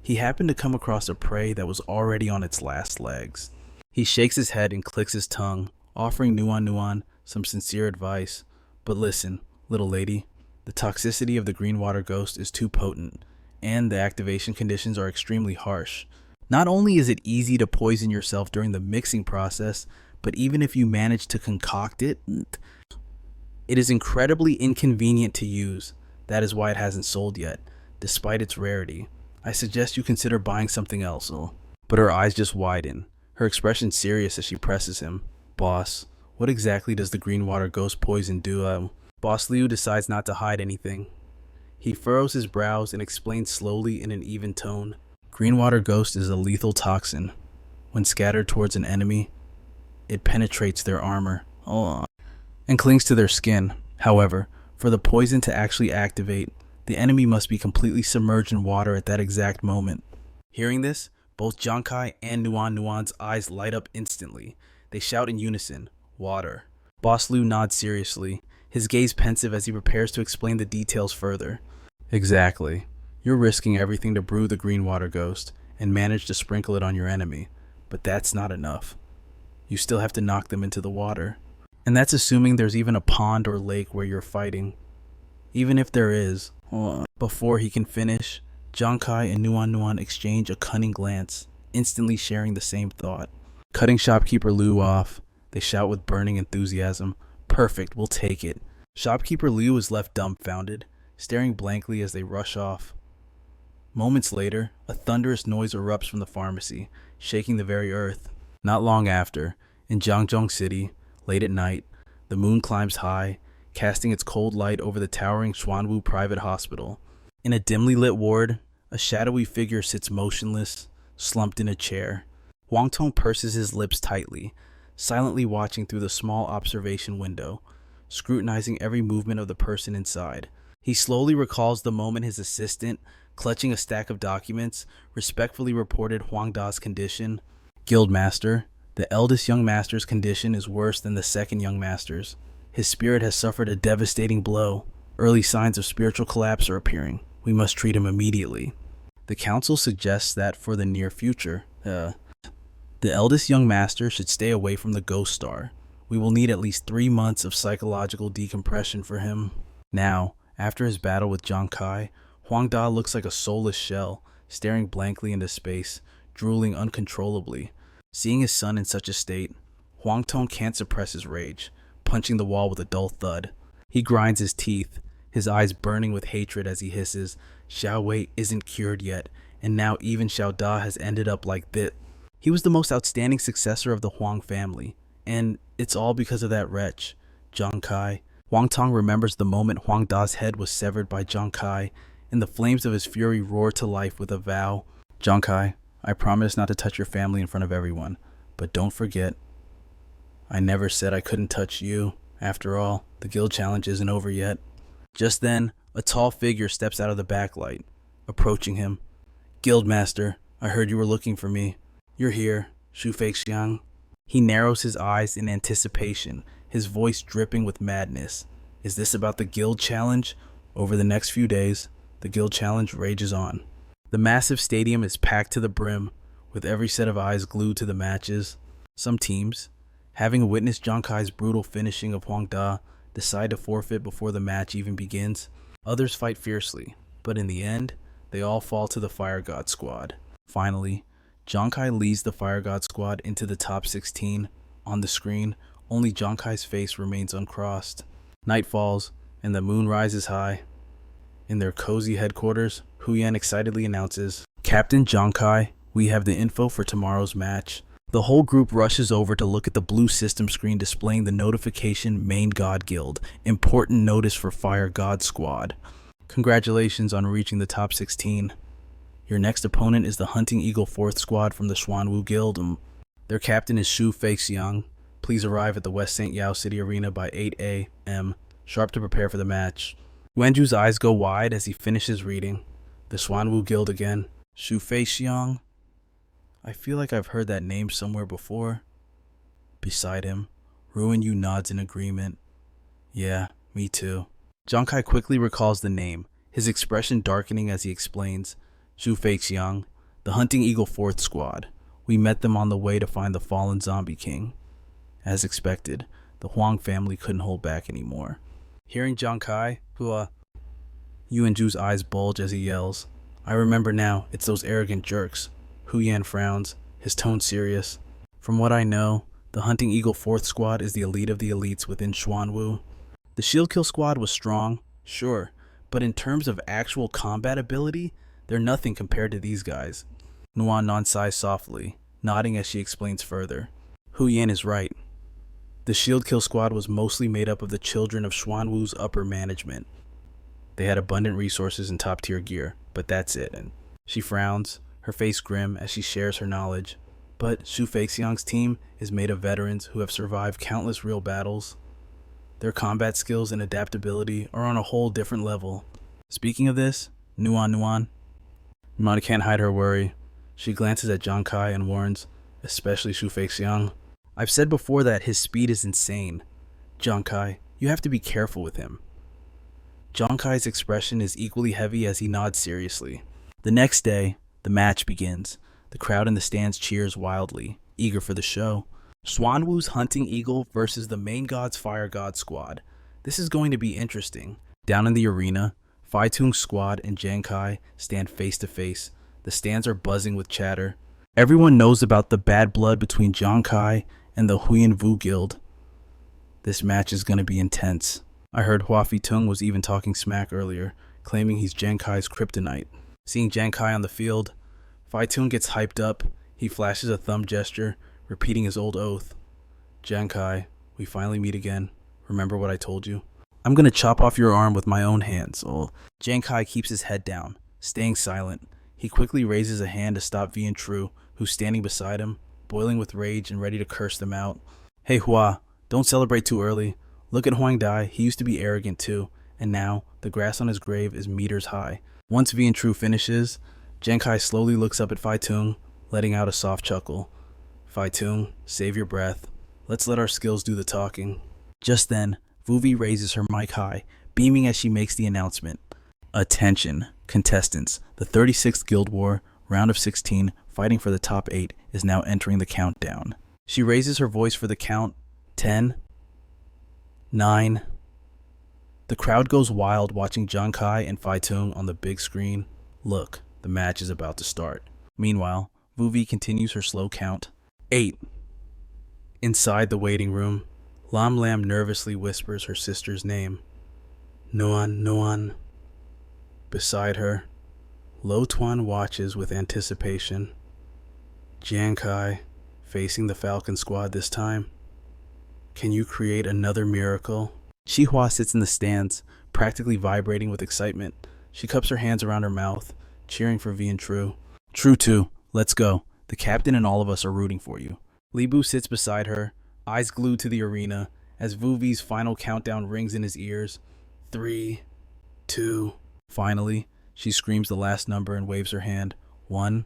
S1: He happened to come across a prey that was already on its last legs. He shakes his head and clicks his tongue, offering Nuan Nuan some sincere advice. But listen, little lady, the toxicity of the green water ghost is too potent, and the activation conditions are extremely harsh. Not only is it easy to poison yourself during the mixing process, but even if you manage to concoct it, it is incredibly inconvenient to use. That is why it hasn't sold yet, despite its rarity. I suggest you consider buying something else. But her eyes just widen, her expression serious as she presses him. Boss, what exactly does the green water ghost poison do? Boss Liu decides not to hide anything. He furrows his brows and explains slowly in an even tone. Green water ghost is a lethal toxin. When scattered towards an enemy, it penetrates their armor and clings to their skin. However, for the poison to actually activate, the enemy must be completely submerged in water at that exact moment. Hearing this, both Giang Khai and Nuan Nuan's eyes light up instantly. They shout in unison, "Water." Boss Liu nods seriously, his gaze pensive as he prepares to explain the details further. Exactly. You're risking everything to brew the green water ghost and manage to sprinkle it on your enemy, but that's not enough. You still have to knock them into the water. And that's assuming there's even a pond or lake where you're fighting. Even if there is, before he can finish, Giang Khai and Nuan Nuan exchange a cunning glance, instantly sharing the same thought. Cutting shopkeeper Liu off, they shout with burning enthusiasm, "Perfect, we'll take it." Shopkeeper Liu is left dumbfounded, staring blankly as they rush off. Moments later, a thunderous noise erupts from the pharmacy, shaking the very earth. Not long after, in Jiangzhou City, late at night, the moon climbs high, casting its cold light over the towering Xuanwu private hospital. In a dimly lit ward, a shadowy figure sits motionless, slumped in a chair. Wang Tong purses his lips tightly, silently watching through the small observation window, scrutinizing every movement of the person inside. He slowly recalls the moment his assistant, clutching a stack of documents, respectfully reported Huang Da's condition. Guildmaster, the eldest young master's condition is worse than the second young master's. His spirit has suffered a devastating blow. Early signs of spiritual collapse are appearing. We must treat him immediately. The council suggests that for the near future, the eldest young master should stay away from the ghost star. We will need at least 3 months of psychological decompression for him. Now, after his battle with Giang Khai, Huang Da looks like a soulless shell, staring blankly into space, drooling uncontrollably. Seeing his son in such a state, Huang Tong can't suppress his rage, punching the wall with a dull thud. He grinds his teeth, his eyes burning with hatred as he hisses, "Xiao Wei isn't cured yet, and now even Xiao Da has ended up like this." He was the most outstanding successor of the Huang family, and it's all because of that wretch, Giang Khai. Wang Tong remembers the moment Huang Da's head was severed by Giang Khai, and the flames of his fury roar to life with a vow. "Giang Khai, I promise not to touch your family in front of everyone, but don't forget, I never said I couldn't touch you. After all, the guild challenge isn't over yet." Just then, a tall figure steps out of the backlight, approaching him. "Guildmaster, I heard you were looking for me. You're here, Shu Feixiang." He narrows his eyes in anticipation, his voice dripping with madness. Is this about the guild challenge? Over the next few days, the guild challenge rages on. The massive stadium is packed to the brim, with every set of eyes glued to the matches. Some teams, having witnessed Giang Khai's brutal finishing of Huang Da, decide to forfeit before the match even begins. Others fight fiercely, but in the end, they all fall to the Fire God squad. Finally, Giang Khai leads the Fire God squad into the top 16. On the screen, only Giang Khai's face remains uncrossed. Night falls, and the moon rises high. In their cozy headquarters, Huyan excitedly announces, "Captain Giang Khai, we have the info for tomorrow's match." The whole group rushes over to look at the blue system screen displaying the notification Main God Guild. Important notice for Fire God Squad. Congratulations on reaching the top 16. Your next opponent is the Hunting Eagle 4th Squad from the Xuanwu Guild. Their captain is Shu Feixiang. Please arrive at the West St. Yao City Arena by 8 a.m. sharp to prepare for the match. Wenju's eyes go wide as he finishes reading. The Xuanwu Guild again. Shu Feixiang? I feel like I've heard that name somewhere before. Beside him, Ruin Yu nods in agreement. Yeah, me too. Giang Khai quickly recalls the name, his expression darkening as he explains, Zhu Feixiang, the Hunting Eagle 4th Squad. We met them on the way to find the fallen zombie king. As expected, the Huang family couldn't hold back anymore. Hearing Giang Khai, Yu and Zhu's eyes bulge as he yells, I remember now, it's those arrogant jerks. Hu Yan frowns, his tone serious. From what I know, the Hunting Eagle 4th Squad is the elite of the elites within Xuanwu. The Shield Kill Squad was strong, sure, but in terms of actual combat ability, they're nothing compared to these guys. Nuan nods softly, nodding as she explains further. Hu Yan is right. The Shield Kill Squad was mostly made up of the children of Xuanwu's upper management. They had abundant resources and top-tier gear, but that's it. And she frowns, her face grim as she shares her knowledge. But Zhu Feixiang's team is made of veterans who have survived countless real battles. Their combat skills and adaptability are on a whole different level. Speaking of this, Nuan can't hide her worry. She glances at Giang Khai and warns, especially Zhu Feixiang. I've said before that his speed is insane. Giang Khai, you have to be careful with him. Giang Kai's expression is equally heavy as he nods seriously. The next day, the match begins. The crowd in the stands cheers wildly, eager for the show. Xuanwu's Hunting Eagle versus the Main God's Fire God squad. This is going to be interesting. Down in the arena, Fai Tung's squad and Giang Khai stand face to face. The stands are buzzing with chatter. Everyone knows about the bad blood between Giang Khai and the Huyan Vu Guild. This match is going to be intense. I heard Hua Tung was even talking smack earlier, claiming he's Giang Kai's kryptonite. Seeing Giang Khai on the field, Fai Tung gets hyped up. He flashes a thumb gesture, repeating his old oath. Giang Khai, we finally meet again. Remember what I told you? I'm going to chop off your arm with my own hands. Giang Khai keeps his head down, staying silent. He quickly raises a hand to stop Vian Tru, who's standing beside him, boiling with rage and ready to curse them out. Hey Hua, don't celebrate too early. Look at Huang Dai, he used to be arrogant too, and now the grass on his grave is meters high. Once Vian Tru finishes, Giang Khai slowly looks up at Fai Tung, letting out a soft chuckle. Fai Tung, save your breath. Let's let our skills do the talking. Just then, Vuvi raises her mic high, beaming as she makes the announcement. Attention, contestants. The 36th Guild War, round of 16, fighting for the top 8, is now entering the countdown. She raises her voice for the count. 10, 9. The crowd goes wild watching Giang Khai and Fai Tung on the big screen. Look, the match is about to start. Meanwhile, Vuvi continues her slow count. 8. Inside the waiting room, Lam Lam nervously whispers her sister's name. Nuan. Beside her, Lo Tuan watches with anticipation. Giang Khai, facing the Falcon Squad this time. Can you create another miracle? Chi Hua sits in the stands, practically vibrating with excitement. She cups her hands around her mouth, cheering for Vian Tru. True too, let's go. The captain and all of us are rooting for you. Li Bu sits beside her, eyes glued to the arena, as Vuvi's final countdown rings in his ears. 3, 2. Finally, she screams the last number and waves her hand. 1.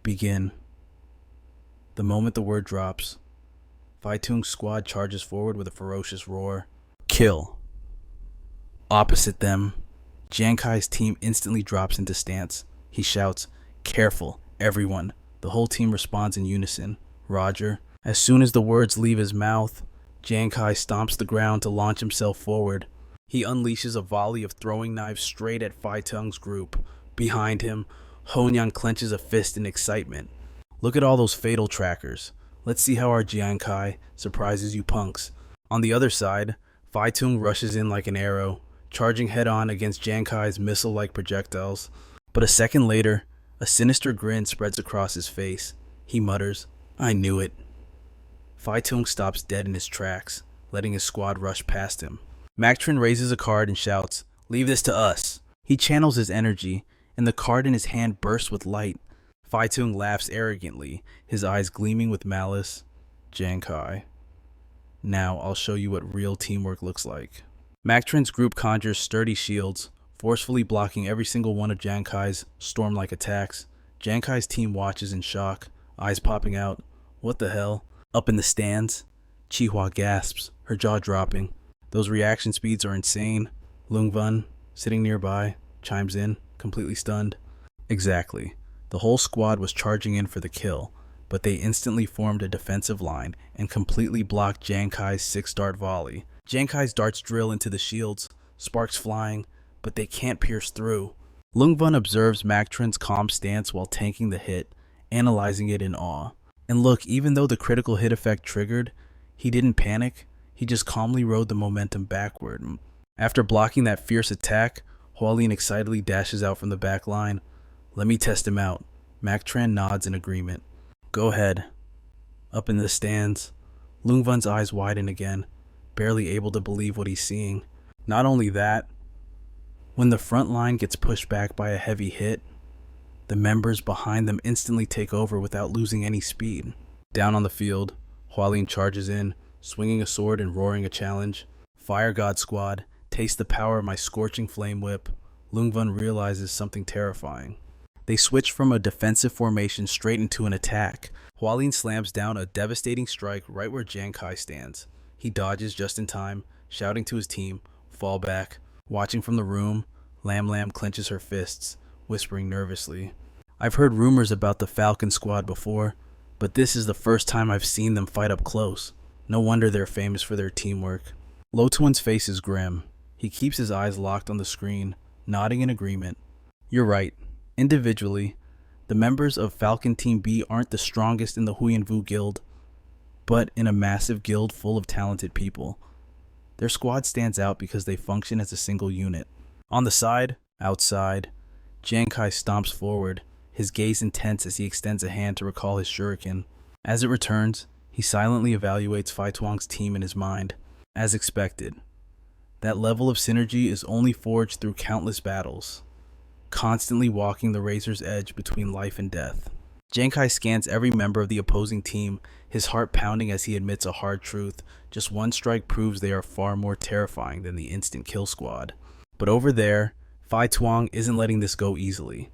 S1: Begin. The moment the word drops, Fai Tung's squad charges forward with a ferocious roar. Kill. Opposite them, Giang Khai's team instantly drops into stance. He shouts, Careful, everyone. The whole team responds in unison. Roger. As soon as the words leave his mouth, Giang Khai stomps the ground to launch himself forward. He unleashes a volley of throwing knives straight at Fai Tung's group. Behind him, Honyan clenches a fist in excitement. Look at all those fatal trackers. Let's see how our Giang Khai surprises you punks. On the other side, Fai Tung rushes in like an arrow, charging head-on against Giang Khai's missile-like projectiles. But a second later, a sinister grin spreads across his face. He mutters, I knew it. Fai Tung stops dead in his tracks, letting his squad rush past him. Mactrin raises a card and shouts, Leave this to us. He channels his energy, and the card in his hand bursts with light. Fai Tung laughs arrogantly, his eyes gleaming with malice. Giang Khai. Now I'll show you what real teamwork looks like. Mactrin's group conjures sturdy shields, forcefully blocking every single one of Giang Khai's storm-like attacks. Giang Khai's team watches in shock, eyes popping out. What the hell? Up in the stands, Chi Hua gasps, her jaw dropping. Those reaction speeds are insane. Lung Van, sitting nearby, chimes in, completely stunned. Exactly. The whole squad was charging in for the kill, but they instantly formed a defensive line and completely blocked Giang Khai's 6-dart volley. Giang Khai's darts drill into the shields, sparks flying, but they can't pierce through. Lungvan observes Mactrin's calm stance while tanking the hit, analyzing it in awe. And look, even though the critical hit effect triggered, he didn't panic, he just calmly rode the momentum backward. After blocking that fierce attack, Hualien excitedly dashes out from the back line. Let me test him out. Mactran nods in agreement. Go ahead. Up in the stands, Lungvan's eyes widen again, barely able to believe what he's seeing. Not only that, when the front line gets pushed back by a heavy hit, the members behind them instantly take over without losing any speed. Down on the field, Hualien charges in, swinging a sword and roaring a challenge. Fire God Squad, taste the power of my scorching flame whip. Lungvan realizes something terrifying. They switch from a defensive formation straight into an attack. Hualien slams down a devastating strike right where Giang Khai stands. He dodges just in time, shouting to his team, fall back. Watching from the room, Lam Lam clenches her fists, whispering nervously. I've heard rumors about the Falcon Squad before, but this is the first time I've seen them fight up close. No wonder they're famous for their teamwork. Lotuan's face is grim. He keeps his eyes locked on the screen, nodding in agreement. You're right. Individually, the members of Falcon Team B aren't the strongest in the Huyen Vu Guild, but in a massive guild full of talented people. Their squad stands out because they function as a single unit. On the side, outside, Giang Khai stomps forward, his gaze intense as he extends a hand to recall his shuriken. As it returns, he silently evaluates Phai Tuang's team in his mind. As expected, that level of synergy is only forged through countless battles, constantly walking the razor's edge between life and death. Giang Khai scans every member of the opposing team, his heart pounding as he admits a hard truth. Just one strike proves they are far more terrifying than the instant kill squad. But over there, Phai Tuang isn't letting this go easily.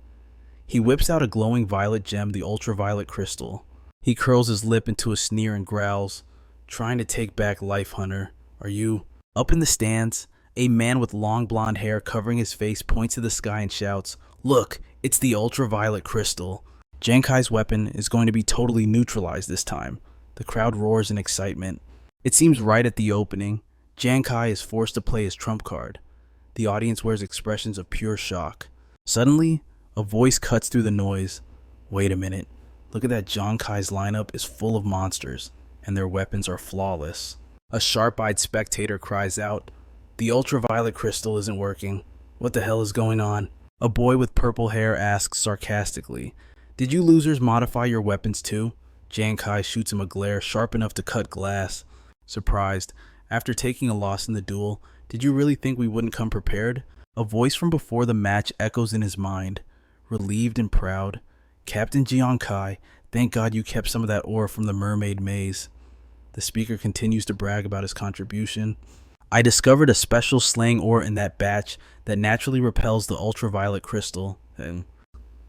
S1: He whips out a glowing violet gem, the ultraviolet crystal. He curls his lip into a sneer and growls, trying to take back life, Hunter. Are you? Up in the stands, a man with long blonde hair covering his face points to the sky and shouts, Look, it's the ultraviolet crystal. Giang Khai's weapon is going to be totally neutralized this time. The crowd roars in excitement. It seems right at the opening, Giang Khai is forced to play his trump card. The audience wears expressions of pure shock. Suddenly, a voice cuts through the noise. Wait a minute. Look at that. Giang Khai's lineup is full of monsters, and their weapons are flawless. A sharp-eyed spectator cries out, The ultraviolet crystal isn't working. What the hell is going on? A boy with purple hair asks sarcastically, Did you losers modify your weapons too? Giang Khai shoots him a glare sharp enough to cut glass. Surprised, after taking a loss in the duel, did you really think we wouldn't come prepared? A voice from before the match echoes in his mind, relieved and proud. Captain Giang Khai, thank God you kept some of that ore from the mermaid maze. The speaker continues to brag about his contribution. I discovered a special slang ore in that batch that naturally repels the ultraviolet crystal.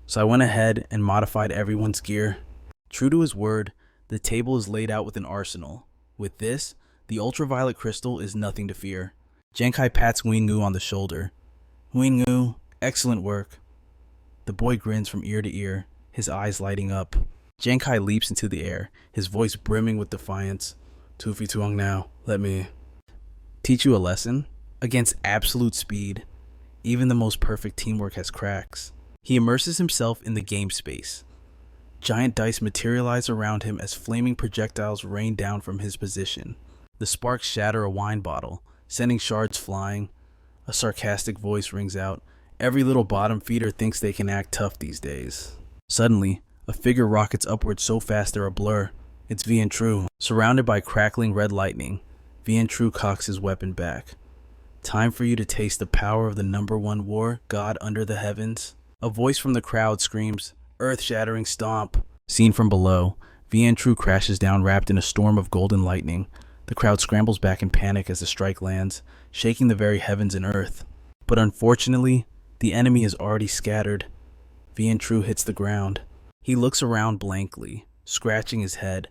S1: So I went ahead and modified everyone's gear. True to his word, the table is laid out with an arsenal. With this, the ultraviolet crystal is nothing to fear. Giang Khai pats Nguyen on the shoulder. Nguyen, excellent work. The boy grins from ear to ear, his eyes lighting up. Giang Khai leaps into the air, his voice brimming with defiance. Tufi Tuong now, let me teach you a lesson. Against absolute speed, even the most perfect teamwork has cracks. He immerses himself in the game space. Giant dice materialize around him as flaming projectiles rain down from his position. The sparks shatter a wine bottle, sending shards flying. A sarcastic voice rings out. Every little bottom feeder thinks they can act tough these days. Suddenly, a figure rockets upward so fast they're a blur. It's Vian Tru. Surrounded by crackling red lightning, Vian Tru cocks his weapon back. Time for you to taste the power of the #1 war, God under the heavens. A voice from the crowd screams, Earth-shattering stomp. Seen from below, Vian Tru crashes down wrapped in a storm of golden lightning. The crowd scrambles back in panic as the strike lands, shaking the very heavens and earth. But unfortunately, the enemy is already scattered. Vian Tru hits the ground. He looks around blankly, scratching his head.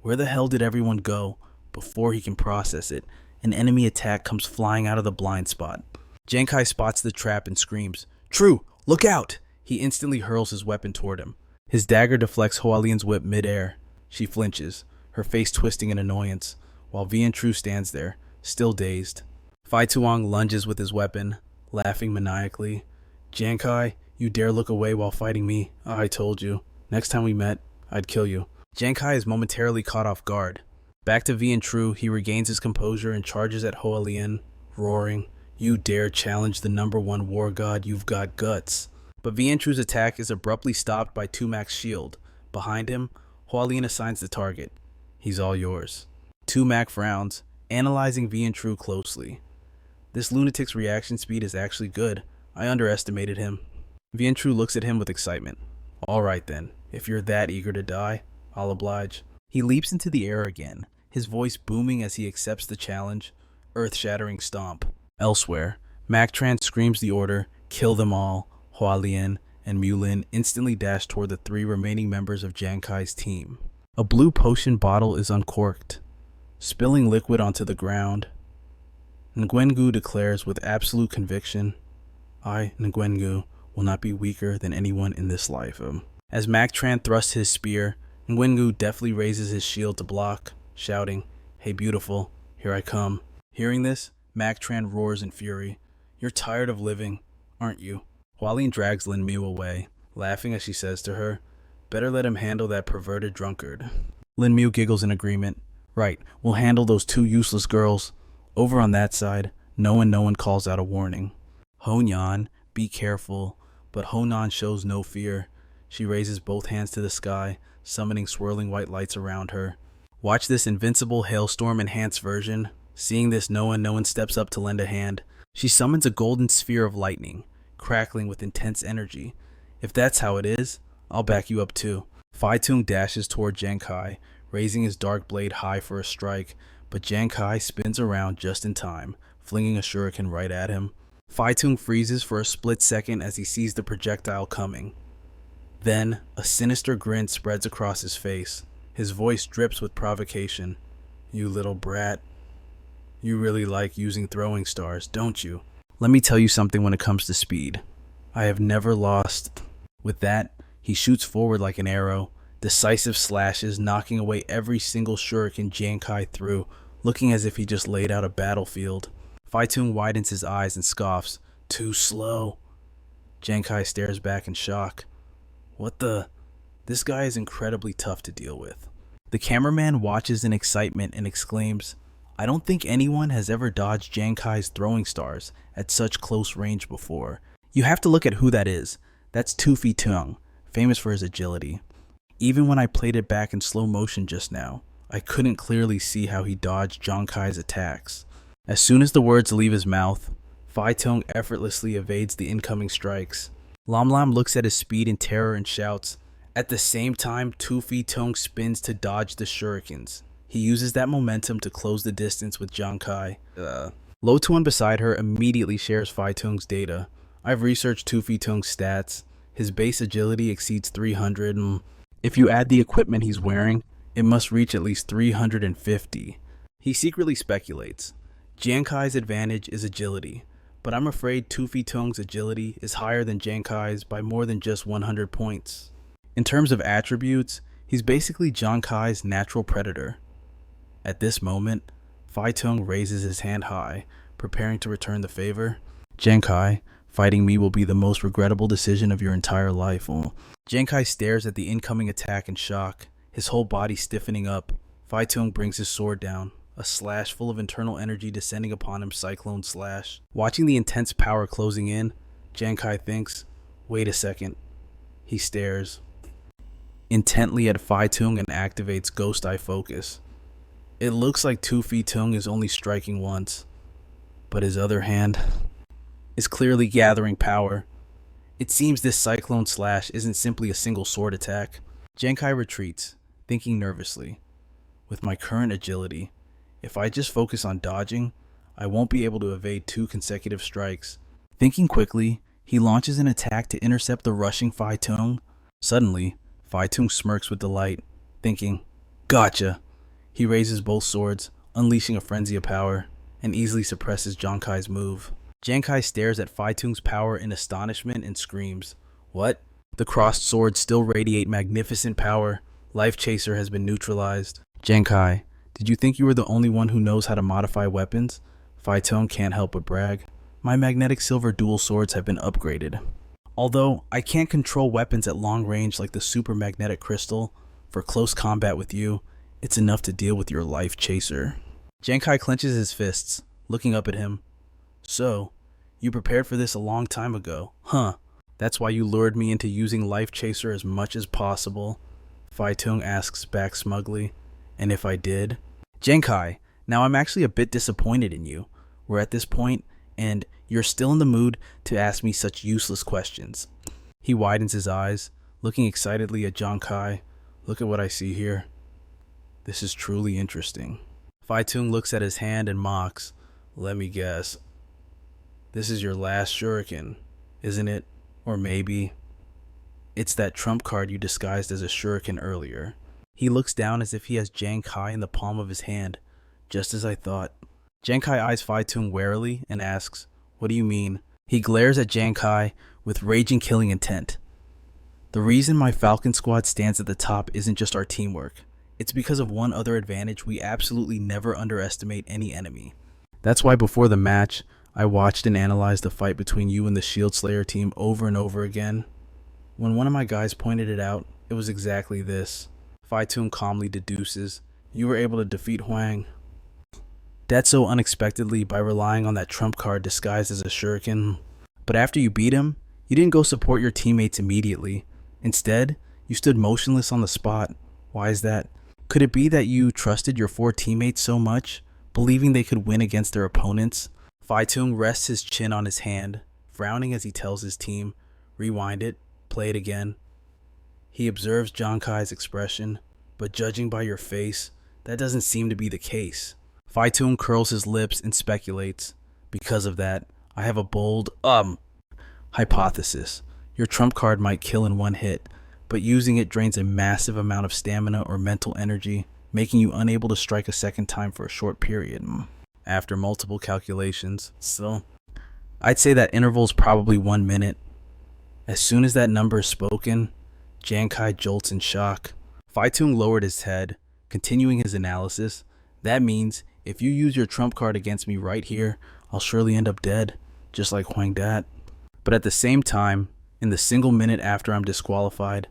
S1: Where the hell did everyone go? Before he can process it, an enemy attack comes flying out of the blind spot. Giang Khai spots the trap and screams, "True, look out!" He instantly hurls his weapon toward him. His dagger deflects Hualian's whip mid-air. She flinches, her face twisting in annoyance, while Vian Tru stands there, still dazed. Phai Tuong lunges with his weapon, laughing maniacally. "Giang Khai, you dare look away while fighting me? I told you. Next time we met, I'd kill you." Giang Khai is momentarily caught off guard. Back to Vian Tru, he regains his composure and charges at Hualien, roaring, "You dare challenge the #1 war god, you've got guts." But Vian Tru's attack is abruptly stopped by Tumac's shield. Behind him, Hualien assigns the target. "He's all yours." Tumac frowns, analyzing Vian Tru closely. "This lunatic's reaction speed is actually good. I underestimated him." Vian Tru looks at him with excitement. "All right then, if you're that eager to die, I'll oblige." He leaps into the air again, his voice booming as he accepts the challenge. Earth-shattering stomp. Elsewhere, Mac Tran screams the order, "Kill them all." Hualien and Mulin instantly dash toward the 3 remaining members of Giang Khai's team. A blue potion bottle is uncorked, spilling liquid onto the ground. Nguyengu declares with absolute conviction, "I, Nguyengu, will not be weaker than anyone in this life." As Mac Tran thrusts his spear, Nguyengu deftly raises his shield to block, shouting, "Hey beautiful, here I come." Hearing this, Mac Tran roars in fury, "You're tired of living, aren't you?" Hualien drags Lin Miu away, laughing as she says to her, "Better let him handle that perverted drunkard." Lin Miu giggles in agreement. "Right, we'll handle those 2 useless girls." Over on that side, no one calls out a warning. "Honyan, be careful," but Honan shows no fear. She raises both hands to the sky, summoning swirling white lights around her. Watch this invincible hailstorm enhanced version. Seeing this, no one steps up to lend a hand. She summons a golden sphere of lightning, crackling with intense energy. "If that's how it is, I'll back you up too." Phai Tung dashes toward Giang Khai, raising his dark blade high for a strike, but Giang Khai spins around just in time, flinging a shuriken right at him. Phai Tung freezes for a split second as he sees the projectile coming. Then, a sinister grin spreads across his face. His voice drips with provocation. "You little brat. You really like using throwing stars, don't you? Let me tell you something when it comes to speed. I have never lost." With that, he shoots forward like an arrow, decisive slashes knocking away every single shuriken Giang Khai threw, looking as if he just laid out a battlefield. Phai Tung widens his eyes and scoffs, "Too slow." Giang Khai stares back in shock. "What the? This guy is incredibly tough to deal with." The cameraman watches in excitement and exclaims, "I don't think anyone has ever dodged Giang Khai's throwing stars at such close range before." You have to look at who that is. That's Tu Phi Tung, famous for his agility. Even when I played it back in slow motion just now, I couldn't clearly see how he dodged Giang Khai's attacks. As soon as the words leave his mouth, Phai Tung effortlessly evades the incoming strikes. Lam Lam looks at his speed in terror and shouts. At the same time, Tu Phi Tung spins to dodge the shurikens. He uses that momentum to close the distance with Giang Khai. Lo Tuan beside her immediately shares Phai Tung's data. "I've researched Tu Phi Tung's stats. His base agility exceeds 300. If you add the equipment he's wearing, it must reach at least 350. He secretly speculates. Giang Khai's advantage is agility, but I'm afraid Tu Phi Tung's agility is higher than Giang Khai's by more than just 100 points. In terms of attributes, he's basically Giang Khai's natural predator." At this moment, Phai Tung raises his hand high, preparing to return the favor. "Giang Khai, fighting me will be the most regrettable decision of your entire life." Giang Khai stares at the incoming attack in shock, his whole body stiffening up. Phai Tung brings his sword down, a slash full of internal energy descending upon him, cyclone slash. Watching the intense power closing in, Giang Khai thinks, "Wait a second." He stares intently at Phai Tung and activates Ghost Eye Focus. It looks like Tu Phi Tung is only striking once, but his other hand is clearly gathering power. It seems this cyclone slash isn't simply a single sword attack. Giang Khai retreats, thinking nervously. With my current agility, if I just focus on dodging, I won't be able to evade 2 consecutive strikes. Thinking quickly, he launches an attack to intercept the rushing Phai Tung. Suddenly, Phai Tung smirks with delight, thinking, "Gotcha." He raises both swords, unleashing a frenzy of power, and easily suppresses Giang Khai's move. Giang Khai stares at Phi Tung's power in astonishment and screams, "What?" The crossed swords still radiate magnificent power. Life Chaser has been neutralized. Giang Khai, did you think you were the only one who knows how to modify weapons? Phi Tung can't help but brag. My magnetic silver dual swords have been upgraded. Although I can't control weapons at long range like the super magnetic crystal, for close combat with you, it's enough to deal with your Life Chaser. Giang Khai clenches his fists, looking up at him. So, you prepared for this a long time ago, huh? That's why you lured me into using Life Chaser as much as possible? Phi Tung asks back smugly. And if I did? Giang Khai, now I'm actually a bit disappointed in you. We're at this point, and you're still in the mood to ask me such useless questions. He widens his eyes, looking excitedly at Giang Khai. Look at what I see here. This is truly interesting. Phi Tung looks at his hand and mocks. Let me guess. This is your last shuriken, isn't it? Or maybe it's that trump card you disguised as a shuriken earlier. He looks down as if he has Giang Khai in the palm of his hand, just as I thought. Giang Khai eyes Phi Tung warily and asks, what do you mean? He glares at Giang Khai with raging killing intent. The reason my Falcon squad stands at the top isn't just our teamwork. It's because of one other advantage: we absolutely never underestimate any enemy. That's why before the match, I watched and analyzed the fight between you and the Shield Slayer team over and over again. When one of my guys pointed it out, it was exactly this. Phi Tung calmly deduces, you were able to defeat Huang. That so unexpectedly by relying on that trump card disguised as a shuriken. But after you beat him, you didn't go support your teammates immediately. Instead, you stood motionless on the spot. Why is that? Could it be that you trusted your 4 teammates so much, believing they could win against their opponents? Phi Tung rests his chin on his hand, frowning as he tells his team, rewind it, play it again. He observes Giang Khai's expression, but judging by your face, that doesn't seem to be the case. Phi Tung curls his lips and speculates. Because of that, I have a bold, hypothesis. Your trump card might kill in one hit, but using it drains a massive amount of stamina or mental energy, making you unable to strike a second time for a short period. After multiple calculations, so I'd say that interval is probably 1 minute. As soon as that number is spoken, Giang Khai jolts in shock. Phi Tung lowered his head, continuing his analysis. That means if you use your trump card against me right here, I'll surely end up dead, just like Huang Dat. But at the same time, in the single minute after I'm disqualified,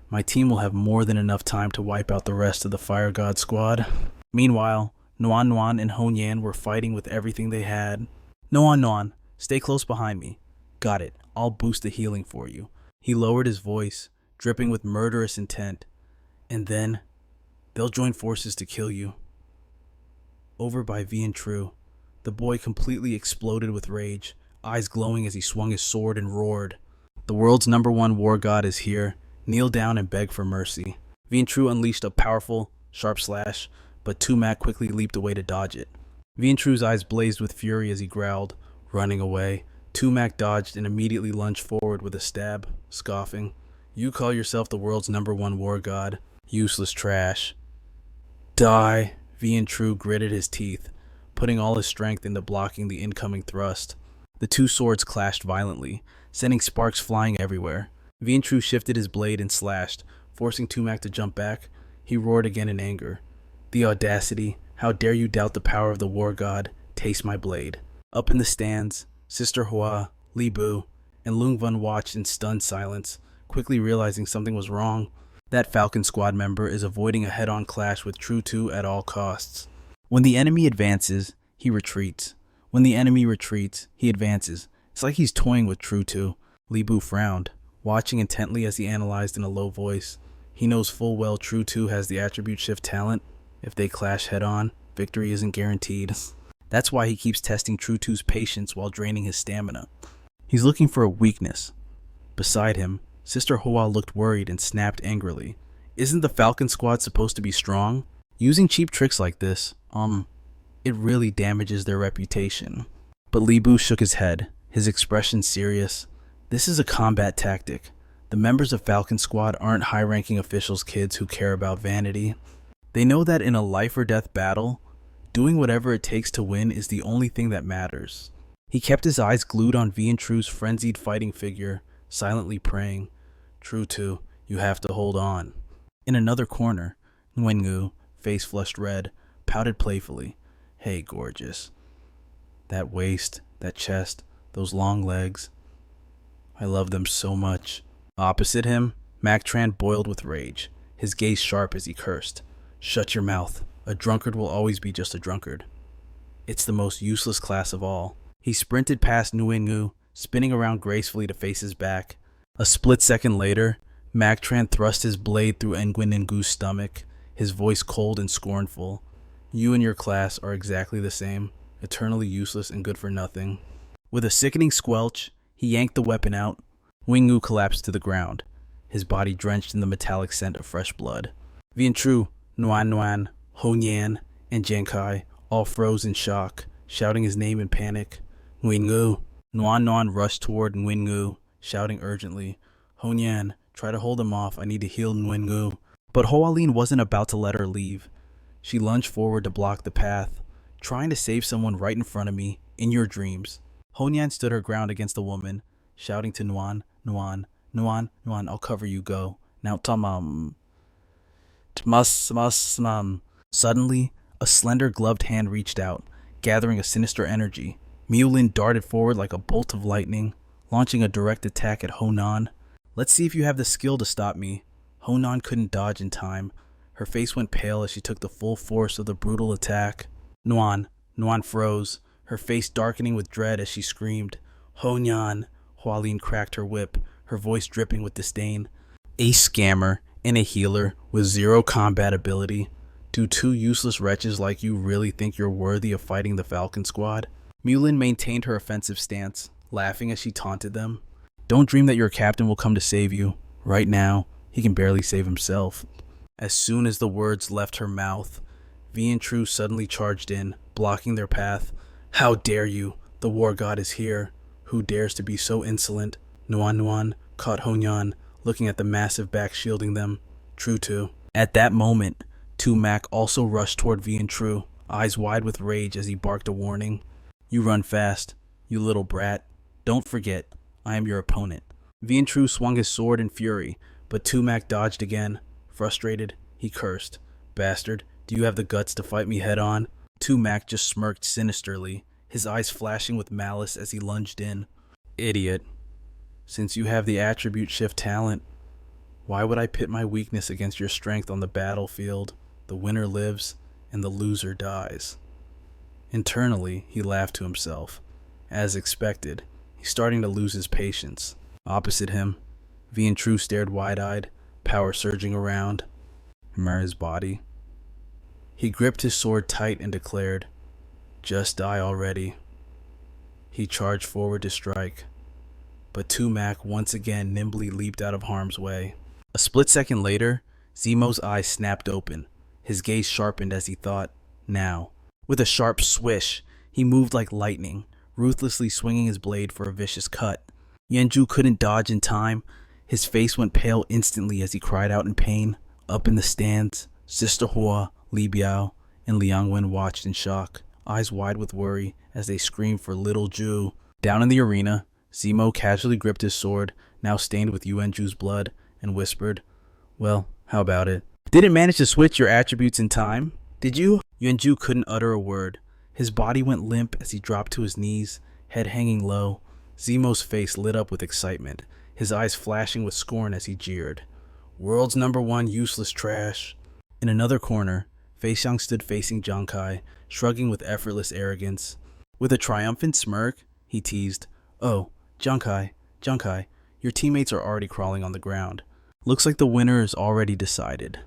S1: my team will have more than enough time to wipe out the rest of the Fire God squad. Meanwhile, Nuan Nuan and Hon Yan were fighting with everything they had. Nuan Nuan, stay close behind me. Got it, I'll boost the healing for you. He lowered his voice, dripping with murderous intent. And then, they'll join forces to kill you. Over by Vian Tru, the boy completely exploded with rage, eyes glowing as he swung his sword and roared. The world's #1 war god is here. Kneel down and beg for mercy. Vian Tru unleashed a powerful, sharp slash, but Tumac quickly leaped away to dodge it. Vian Tru's eyes blazed with fury as he growled, running away. Tumac dodged and immediately lunged forward with a stab, scoffing. You call yourself the world's #1 war god? Useless trash. Die. Vian Tru gritted his teeth, putting all his strength into blocking the incoming thrust. The 2 swords clashed violently, sending sparks flying everywhere. Vian Tru shifted his blade and slashed, forcing Tumac to jump back. He roared again in anger. The audacity! How dare you doubt the power of the war god? Taste my blade. Up in the stands, Sister Hua, Li Bu, and Lung Ven watched in stunned silence, quickly realizing something was wrong. That Falcon squad member is avoiding a head-on clash with Tru Tu at all costs. When the enemy advances, he retreats. When the enemy retreats, he advances. It's like he's toying with Tru Tu. Li Bu frowned, watching intently as he analyzed in a low voice. He knows full well Tru Tu has the attribute shift talent. If they clash head-on, victory isn't guaranteed. That's why he keeps testing Tru Tu's patience while draining his stamina. He's looking for a weakness. Beside him, Sister Hua looked worried and snapped angrily. Isn't the Falcon squad supposed to be strong? Using cheap tricks like this, it really damages their reputation. But Li Bu shook his head, his expression serious. This is a combat tactic. The members of Falcon squad aren't high-ranking officials' kids who care about vanity. They know that in a life-or-death battle, doing whatever it takes to win is the only thing that matters. He kept his eyes glued on Vientru's frenzied fighting figure, silently praying, "True to, you have to hold on." In another corner, Nguyen, face flushed red, pouted playfully. "Hey, gorgeous. That waist, that chest, those long legs. I love them so much." Opposite him, Mac Tran boiled with rage, his gaze sharp as he cursed. "Shut your mouth. A drunkard will always be just a drunkard. It's the most useless class of all." He sprinted past Nguyen, spinning around gracefully to face his back. A split second later, Mac Tran thrust his blade through Nguyen's stomach, his voice cold and scornful. "You and your class are exactly the same, eternally useless and good for nothing." With a sickening squelch, he yanked the weapon out. Nguyen collapsed to the ground, his body drenched in the metallic scent of fresh blood. Vientru, Nguyen, Ho Nhan, and Giang Khai all froze in shock, shouting his name in panic. Nguyen rushed toward Nguyen, shouting urgently, "Ho Nhan, try to hold him off. I need to heal Nguyen." But Ho Alin wasn't about to let her leave. She lunged forward to block the path, trying to save someone right in front of me, in your dreams. Ho Nhan stood her ground against the woman, shouting to Nguyen, I'll cover you, go. Now tamam. Tmas. Suddenly, a slender gloved hand reached out, gathering a sinister energy. Miulin darted forward like a bolt of lightning, launching a direct attack at Ho Nhan. "Let's see if you have the skill to stop me." Ho Nhan couldn't dodge in time. Her face went pale as she took the full force of the brutal attack. Nguyen froze, her face darkening with dread as she screamed, "Ho Nhan!" Hualin cracked her whip, her voice dripping with disdain. "A scammer and a healer with zero combat ability. Do two useless wretches like you really think you're worthy of fighting the Falcon Squad?" Miulin maintained her offensive stance, laughing as she taunted them. "Don't dream that your captain will come to save you. Right now, he can barely save himself." As soon as the words left her mouth, Vientru suddenly charged in, blocking their path. "How dare you? The war god is here. Who dares to be so insolent?" Nguyen caught Ho Nhan, looking at the massive back shielding them. "True to." At that moment, Mac also rushed toward Vientru, eyes wide with rage as he barked a warning. "You run fast, you little brat. Don't forget, I am your opponent." Vientru swung his sword in fury, but Mac dodged again. Frustrated, he cursed, "Bastard, do you have the guts to fight me head on?" Mac just smirked sinisterly, his eyes flashing with malice as he lunged in. "Idiot. Since you have the attribute shift talent, why would I pit my weakness against your strength on the battlefield? The winner lives, and the loser dies." Internally, he laughed to himself. As expected, he's starting to lose his patience. Opposite him, Vientru stared wide-eyed, power surging around his body. He gripped his sword tight and declared, "Just die already." He charged forward to strike, but Mac once again nimbly leaped out of harm's way. A split second later, Zemo's eyes snapped open, his gaze sharpened as he thought, "Now." With a sharp swish, he moved like lightning, ruthlessly swinging his blade for a vicious cut. Yenju couldn't dodge in time. His face went pale instantly as he cried out in pain. Up in the stands, Sister Hua, Li Biao, and Liang Wen watched in shock, eyes wide with worry as they screamed for little Ju. Down in the arena, Zemo casually gripped his sword, now stained with Yuanju's blood, and whispered, "Well, how about it? Didn't manage to switch your attributes in time, did you?" Yuanju couldn't utter a word. His body went limp as he dropped to his knees, head hanging low. Zemo's face lit up with excitement, his eyes flashing with scorn as he jeered, "World's #1 useless trash." In another corner, Fei Xiang stood facing Giang Khai, shrugging with effortless arrogance. With a triumphant smirk, he teased, "Oh, Giang Khai, your teammates are already crawling on the ground. Looks like the winner is already decided.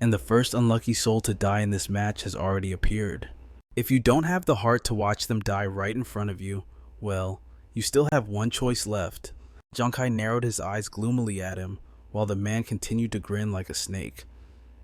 S1: And the first unlucky soul to die in this match has already appeared. If you don't have the heart to watch them die right in front of you, well, you still have one choice left." Giang Khai narrowed his eyes gloomily at him, while the man continued to grin like a snake.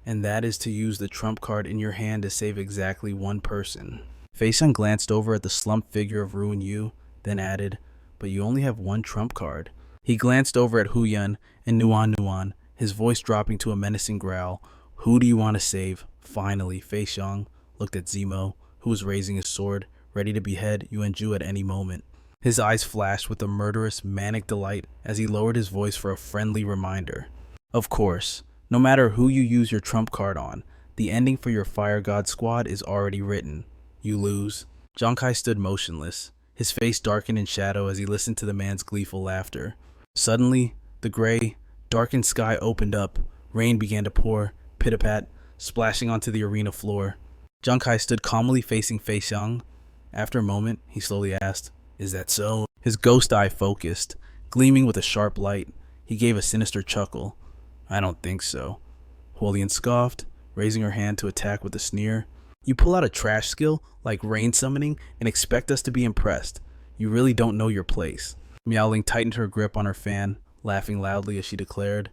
S1: "And that is to use the trump card in your hand to save exactly one person." Fei Xiang glanced over at the slumped figure of Ruin Yu, then added, "But you only have one trump card." He glanced over at Hu Yun and Nuan, his voice dropping to a menacing growl. "Who do you want to save?" Finally, Fei Xiang looked at Zemo, who was raising his sword, ready to behead Yuanju at any moment. His eyes flashed with a murderous, manic delight as he lowered his voice for a friendly reminder. Of course, no matter who you use your trump card on, the ending for your Fire God squad is already written. You lose. Giang Khai stood motionless, his face darkened in shadow as he listened to the man's gleeful laughter. Suddenly, the gray, darkened sky opened up. Rain began to pour, pit-a-pat, splashing onto the arena floor. Giang Khai stood calmly facing Fei Xiang. After a moment, he slowly asked, "Is that so?" His ghost eye focused, gleaming with a sharp light. He gave a sinister chuckle. "I don't think so." Huolian scoffed, raising her hand to attack with a sneer. "You pull out a trash skill like rain summoning and expect us to be impressed. You really don't know your place." Miaoling tightened her grip on her fan, laughing loudly as she declared,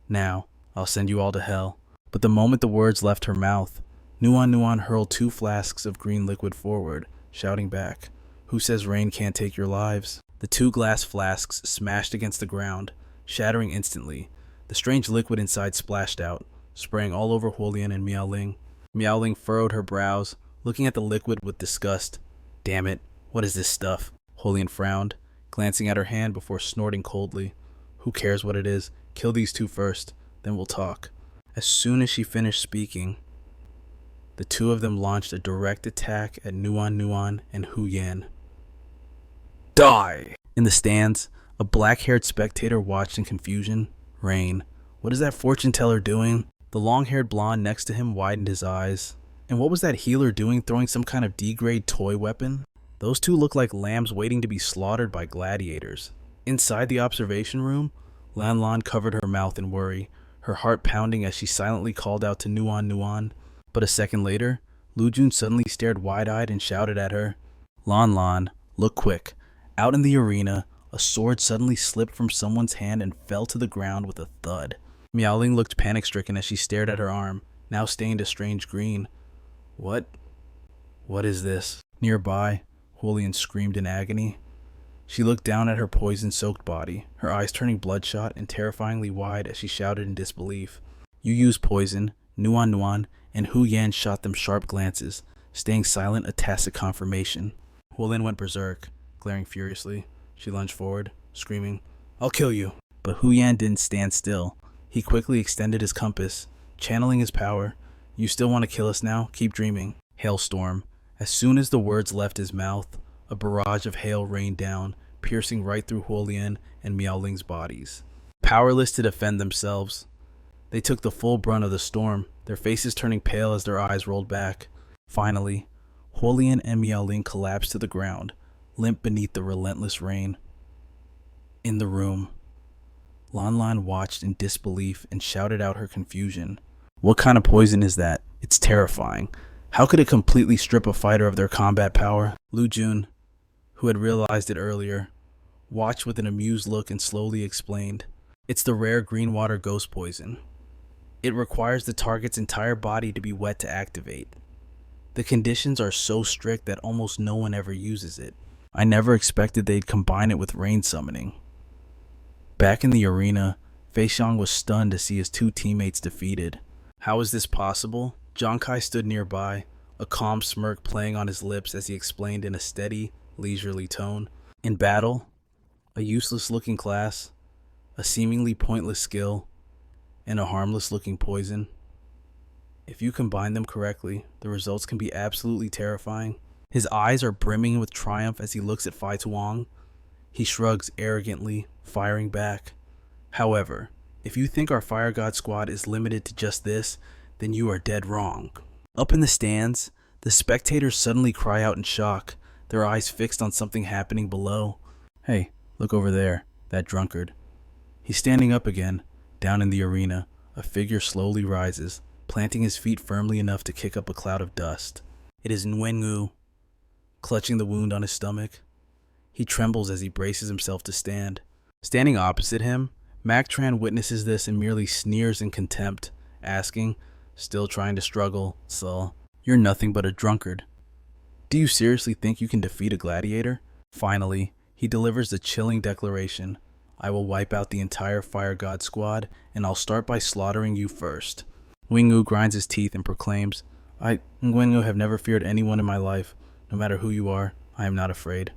S1: "Now, I'll send you all to hell." But the moment the words left her mouth, Nuan hurled 2 flasks of green liquid forward, shouting back, "Who says rain can't take your lives?" The 2 glass flasks smashed against the ground, shattering instantly. The strange liquid inside splashed out, spraying all over Huolian and Miaoling. Miaoling furrowed her brows, looking at the liquid with disgust. "Damn it, what is this stuff?" Huolian frowned, glancing at her hand before snorting coldly. "Who cares what it is? Kill these 2 first, then we'll talk." As soon as she finished speaking, the 2 of them launched a direct attack at Nuan and Hu Yan. "Die!" In the stands, a black-haired spectator watched in confusion. "Rain, what is that fortune teller doing?" The long-haired blonde next to him widened his eyes. "And what was that healer doing, throwing some kind of D-grade toy weapon?" Those 2 looked like lambs waiting to be slaughtered by gladiators. Inside the observation room, Lan covered her mouth in worry, her heart pounding as she silently called out to Nuan. But a second later, Lu Jun suddenly stared wide-eyed and shouted at her, Lan, look quick." Out in the arena, a sword suddenly slipped from someone's hand and fell to the ground with a thud. Miaoling looked panic-stricken as she stared at her arm, now stained a strange green. What is this?" Nearby, Huolian screamed in agony. She looked down at her poison-soaked body, her eyes turning bloodshot and terrifyingly wide as she shouted in disbelief. "You used poison." Nuan and Hu Yan shot them sharp glances, staying silent a tacit confirmation. Huolian went berserk, glaring furiously. She lunged forward, screaming, "I'll kill you!" But Hu Yan didn't stand still. He quickly extended his compass, channeling his power. "You still want to kill us now? Keep dreaming." Hailstorm. As soon as the words left his mouth, a barrage of hail rained down, piercing right through Huolian and Miaoling's bodies. Powerless to defend themselves, they took the full brunt of the storm, their faces turning pale as their eyes rolled back. Finally, Huolian and Miaoling collapsed to the ground, limp beneath the relentless rain. In the room, Lan watched in disbelief and shouted out her confusion. "What kind of poison is that? It's terrifying. How could it completely strip a fighter of their combat power?" Lu Jun, who had realized it earlier, watched with an amused look and slowly explained, "It's the rare green water ghost poison. It requires the target's entire body to be wet to activate. The conditions are so strict that almost no one ever uses it. I never expected they'd combine it with rain summoning." Back in the arena, Fei Xiang was stunned to see his 2 teammates defeated. How is this possible? Giang Khai stood nearby, a calm smirk playing on his lips as he explained in a steady, leisurely tone. "In battle, a useless-looking class, a seemingly pointless skill, and a harmless-looking poison. If you combine them correctly, the results can be absolutely terrifying." His eyes are brimming with triumph as he looks at Fai Tuong. He shrugs arrogantly, firing back. "However, if you think our Fire God squad is limited to just this, then you are dead wrong." Up in the stands, the spectators suddenly cry out in shock, their eyes fixed on something happening below. "Hey, look over there, that drunkard." He's standing up again. Down in the arena, a figure slowly rises, planting his feet firmly enough to kick up a cloud of dust. It is Nguyen, clutching the wound on his stomach. He trembles as he braces himself to stand. Standing opposite him, Mac Tran witnesses this and merely sneers in contempt, asking, still trying to struggle, "So, you're nothing but a drunkard. Do you seriously think you can defeat a gladiator?" Finally, he delivers the chilling declaration, "I will wipe out the entire Fire God squad, and I'll start by slaughtering you first." Wingu grinds his teeth and proclaims, "I, Nguyen have never feared anyone in my life. No matter who you are, I am not afraid.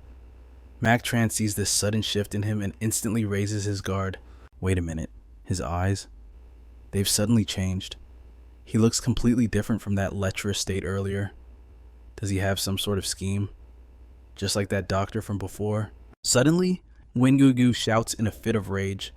S1: Mac Tran sees this sudden shift in him and instantly raises his guard. Wait a minute. His eyes? They've suddenly changed. He looks completely different from that lecherous state earlier. Does he have some sort of scheme? Just like that doctor from before? Suddenly, Wengugu shouts in a fit of rage.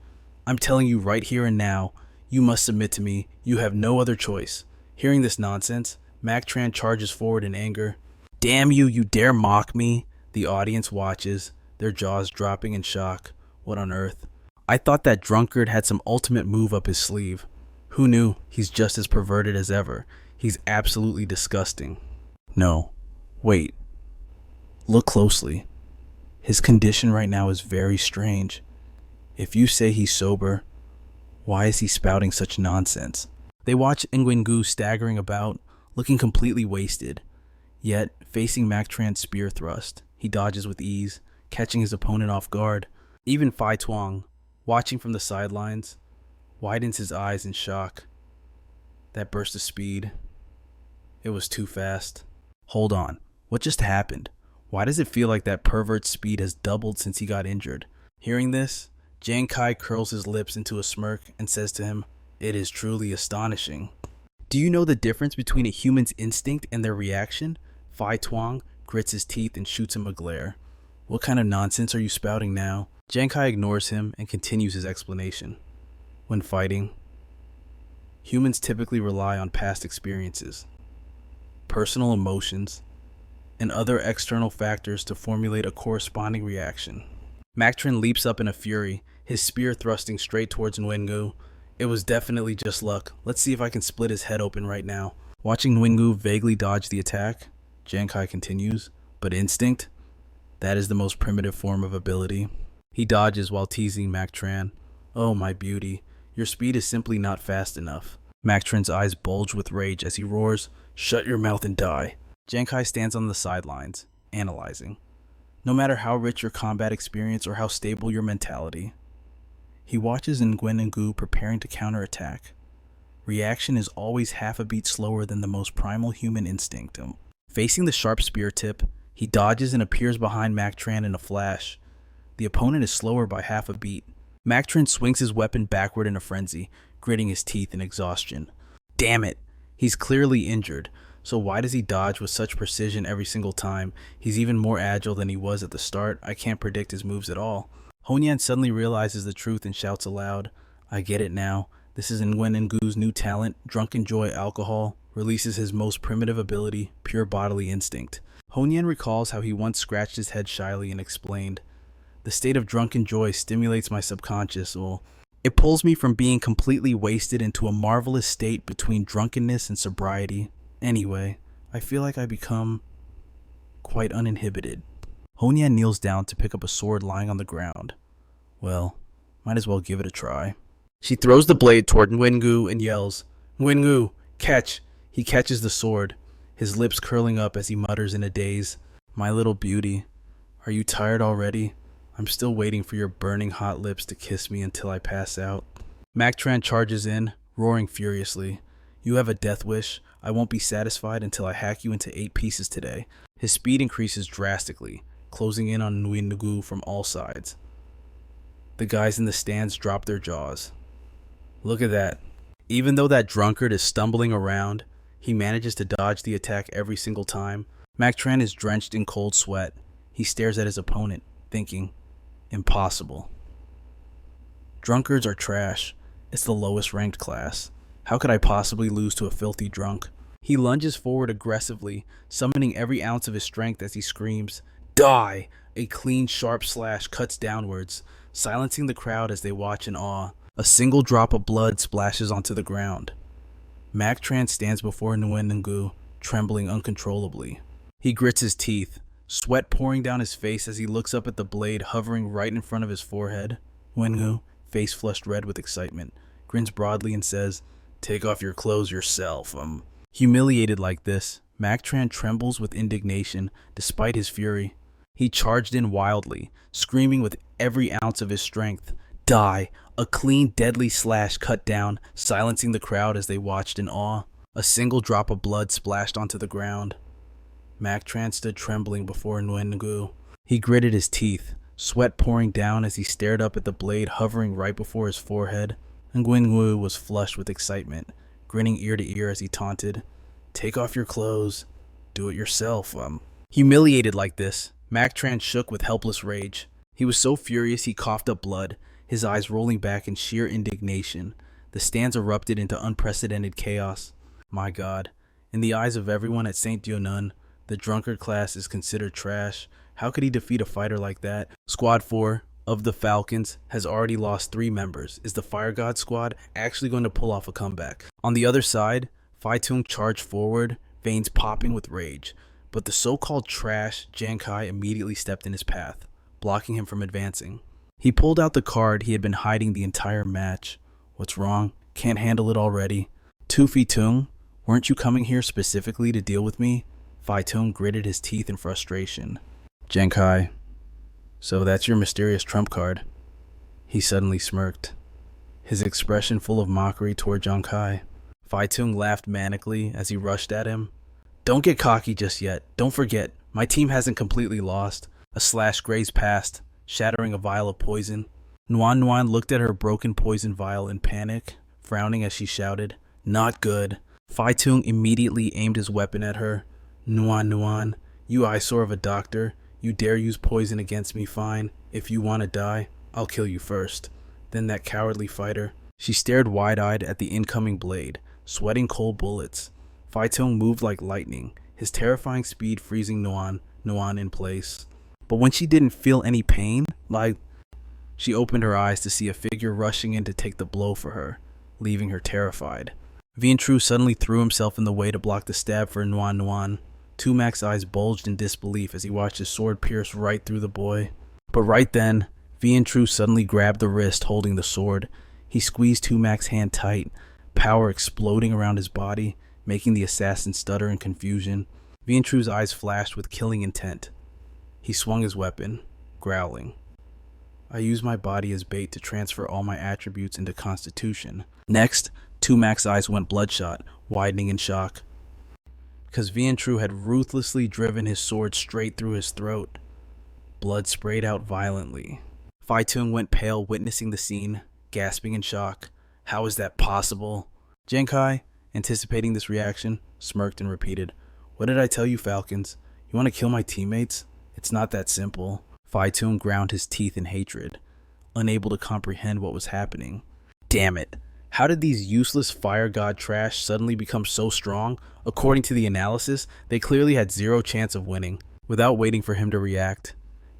S1: I'm telling you right here and now, you must submit to me. You have no other choice. Hearing this nonsense, Mac Tran charges forward in anger. Damn you, you dare mock me? The audience watches, their jaws dropping in shock. What on earth? I thought that drunkard had some ultimate move up his sleeve. Who knew? He's just as perverted as ever. He's absolutely disgusting. No. Wait. Look closely. His condition right now is very strange. If you say he's sober, why is he spouting such nonsense? They watch Nguyengu staggering about, looking completely wasted. Yet, facing Mac Tran's spear thrust, he dodges with ease, catching his opponent off guard. Even Phai Tuong, watching from the sidelines, widens his eyes in shock. That burst of speed. It was too fast. Hold on. What just happened? Why does it feel like that pervert's speed has doubled since he got injured? Hearing this, Giang Khai curls his lips into a smirk and says to him, It is truly astonishing. Do you know the difference between a human's instinct and their reaction? Phai Tuong grits his teeth and shoots him a glare. What kind of nonsense are you spouting now? Giang Khai ignores him and continues his explanation. When fighting, humans typically rely on past experiences, personal emotions, and other external factors to formulate a corresponding reaction. Mac Tran leaps up in a fury, his spear thrusting straight towards Nguyengu. It was definitely just luck. Let's see if I can split his head open right now. Watching Nguyengu vaguely dodge the attack, Giang Khai continues, but instinct? That is the most primitive form of ability. He dodges while teasing Mac Tran. Oh, my beauty. Your speed is simply not fast enough. Mac Tran's eyes bulge with rage as he roars, Shut your mouth and die. Giang Khai stands on the sidelines, analyzing. No matter how rich your combat experience or how stable your mentality, he watches Nguyengu preparing to counterattack. Reaction is always half a beat slower than the most primal human instinct. Facing the sharp spear tip, he dodges and appears behind Mac Tran in a flash. The opponent is slower by half a beat. Mac Tran swings his weapon backward in a frenzy, gritting his teeth in exhaustion. Damn it! He's clearly injured, so why does he dodge with such precision every single time? He's even more agile than he was at the start. I can't predict his moves at all. Honyan suddenly realizes the truth and shouts aloud, I get it now. This is Nguyengu's new talent, drunken joy alcohol, releases his most primitive ability, pure bodily instinct. Honyan recalls how he once scratched his head shyly and explained, The state of drunken joy stimulates my subconscious, it pulls me from being completely wasted into a marvelous state between drunkenness and sobriety. Anyway, I feel like I become quite uninhibited. Honyan kneels down to pick up a sword lying on the ground. Well, might as well give it a try. She throws the blade toward Nguyengu and yells, Nguyengu, catch! He catches the sword, his lips curling up as he mutters in a daze, My little beauty, are you tired already? I'm still waiting for your burning hot lips to kiss me until I pass out. Mac Tran charges in, roaring furiously. You have a death wish. I won't be satisfied until I hack you into 8 pieces today. His speed increases drastically, closing in on Nguyengu from all sides. The guys in the stands drop their jaws. Look at that. Even though that drunkard is stumbling around, he manages to dodge the attack every single time. Mac Tran is drenched in cold sweat. He stares at his opponent, thinking, Impossible. Drunkards are trash. It's the lowest ranked class. How could I possibly lose to a filthy drunk? He lunges forward aggressively, summoning every ounce of his strength as he screams, Die! A clean, sharp slash cuts downwards, silencing the crowd as they watch in awe. A single drop of blood splashes onto the ground. Mac Tran stands before Nguyengu, trembling uncontrollably. He grits his teeth, sweat pouring down his face as he looks up at the blade hovering right in front of his forehead. Nguyengu, face flushed red with excitement, grins broadly and says, Take off your clothes yourself. Humiliated like this, Mac Tran trembles with indignation despite his fury. He charged in wildly, screaming with every ounce of his strength, Die! A clean, deadly slash cut down, silencing the crowd as they watched in awe. A single drop of blood splashed onto the ground. Mac Tran stood trembling before Nguyen. He gritted his teeth, sweat pouring down as he stared up at the blade hovering right before his forehead. Nguyen was flushed with excitement, grinning ear to ear as he taunted, "Take off your clothes. Do it yourself, Humiliated like this, Mac Tran shook with helpless rage. He was so furious he coughed up blood, his eyes rolling back in sheer indignation. The stands erupted into unprecedented chaos. My God, in the eyes of everyone at St. Dionan, the drunkard class is considered trash. How could he defeat a fighter like that? Squad 4 of the Falcons has already lost 3 members. Is the Fire God squad actually going to pull off a comeback? On the other side, Phai Tung charged forward, veins popping with rage. But the so-called trash Giang Khai immediately stepped in his path, blocking him from advancing. He pulled out the card he had been hiding the entire match. What's wrong? Can't handle it already? Tu Phi Tung, weren't you coming here specifically to deal with me? Phai Tung gritted his teeth in frustration. Giang Khai, so that's your mysterious trump card. He suddenly smirked, his expression full of mockery toward Giang Khai. Phai Tung laughed manically as he rushed at him. Don't get cocky just yet. Don't forget, my team hasn't completely lost. A slash grazed past, shattering a vial of poison. Nguyen looked at her broken poison vial in panic, frowning as she shouted, "Not good." Phai Tung immediately aimed his weapon at her. Nguyen, you eyesore of a doctor. You dare use poison against me, fine. If you want to die, I'll kill you first. Then that cowardly fighter. She stared wide-eyed at the incoming blade, sweating cold bullets. Phai Tung moved like lightning, his terrifying speed freezing Nguyen in place. But when she didn't feel any pain, she opened her eyes to see a figure rushing in to take the blow for her, leaving her terrified. Vien Tru suddenly threw himself in the way to block the stab for Nguyen. Tumac's eyes bulged in disbelief as he watched his sword pierce right through the boy. But right then, Vien Tru suddenly grabbed the wrist holding the sword. He squeezed Tumac's hand tight, power exploding around his body, making the assassin stutter in confusion. Vien Tru's eyes flashed with killing intent. He swung his weapon, growling. I use my body as bait to transfer all my attributes into Constitution. Next, Tumac's eyes went bloodshot, widening in shock. Because Vien Tru had ruthlessly driven his sword straight through his throat. Blood sprayed out violently. Phai Tung went pale witnessing the scene, gasping in shock. How is that possible? Giang Khai, anticipating this reaction, smirked and repeated, What did I tell you, Falcons? You want to kill my teammates? It's not that simple. Phai Tung ground his teeth in hatred, unable to comprehend what was happening. Damn it. How did these useless fire god trash suddenly become so strong? According to the analysis, they clearly had 0 chance of winning. Without waiting for him to react,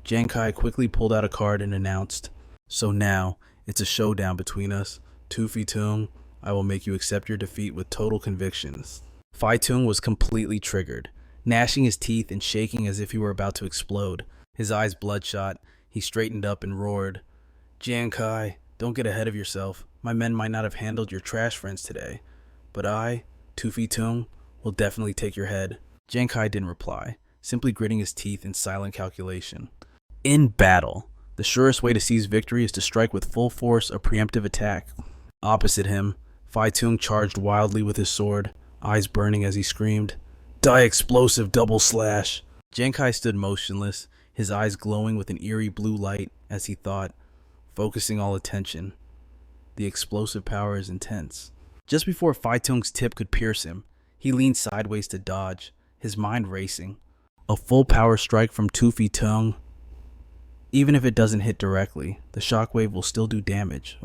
S1: Giang Khai quickly pulled out a card and announced, So now, it's a showdown between us. Tu Phi Tung, I will make you accept your defeat with total convictions. Phai Tung was completely triggered, gnashing his teeth and shaking as if he were about to explode. His eyes bloodshot, he straightened up and roared, Giang Khai, don't get ahead of yourself. My men might not have handled your trash friends today, but I, Tu Phi Tung, will definitely take your head. Giang Khai didn't reply, simply gritting his teeth in silent calculation. In battle, the surest way to seize victory is to strike with full force a preemptive attack. Opposite him, Phai Tung charged wildly with his sword, eyes burning as he screamed, Die explosive double slash! Giang Khai stood motionless, his eyes glowing with an eerie blue light as he thought, focusing all attention. The explosive power is intense. Just before Phai Tung's tip could pierce him, he leaned sideways to dodge, his mind racing. A full power strike from Tu Phi Tung. Even if it doesn't hit directly, the shockwave will still do damage.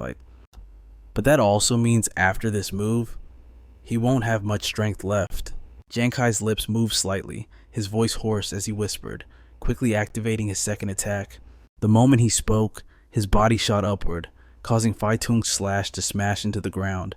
S1: But that also means after this move, he won't have much strength left. Giang Khai's lips moved slightly, his voice hoarse as he whispered, quickly activating his second attack. The moment he spoke, his body shot upward, causing Phai Tung's slash to smash into the ground.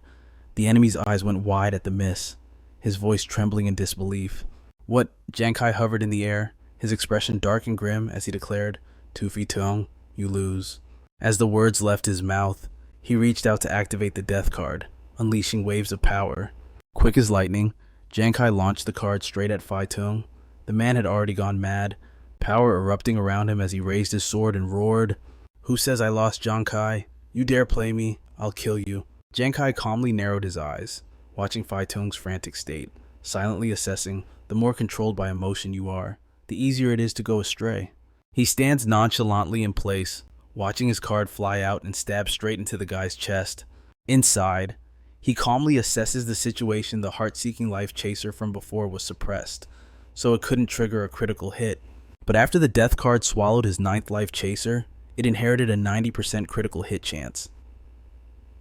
S1: The enemy's eyes went wide at the miss, his voice trembling in disbelief. What? Giang Khai hovered in the air, his expression dark and grim as he declared, Tu Phi Tung, you lose. As the words left his mouth, he reached out to activate the death card, unleashing waves of power. Quick as lightning, Giang Khai launched the card straight at Phai Tung. The man had already gone mad, power erupting around him as he raised his sword and roared, Who says I lost, Giang Khai? You dare play me, I'll kill you. Giang Khai calmly narrowed his eyes, watching Phai Tung's frantic state, silently assessing the more controlled by emotion you are, the easier it is to go astray. He stands nonchalantly in place, watching his card fly out and stab straight into the guy's chest. Inside, he calmly assesses the situation. The heart-seeking life chaser from before was suppressed, so it couldn't trigger a critical hit. But after the death card swallowed his 9th life chaser, it inherited a 90% critical hit chance.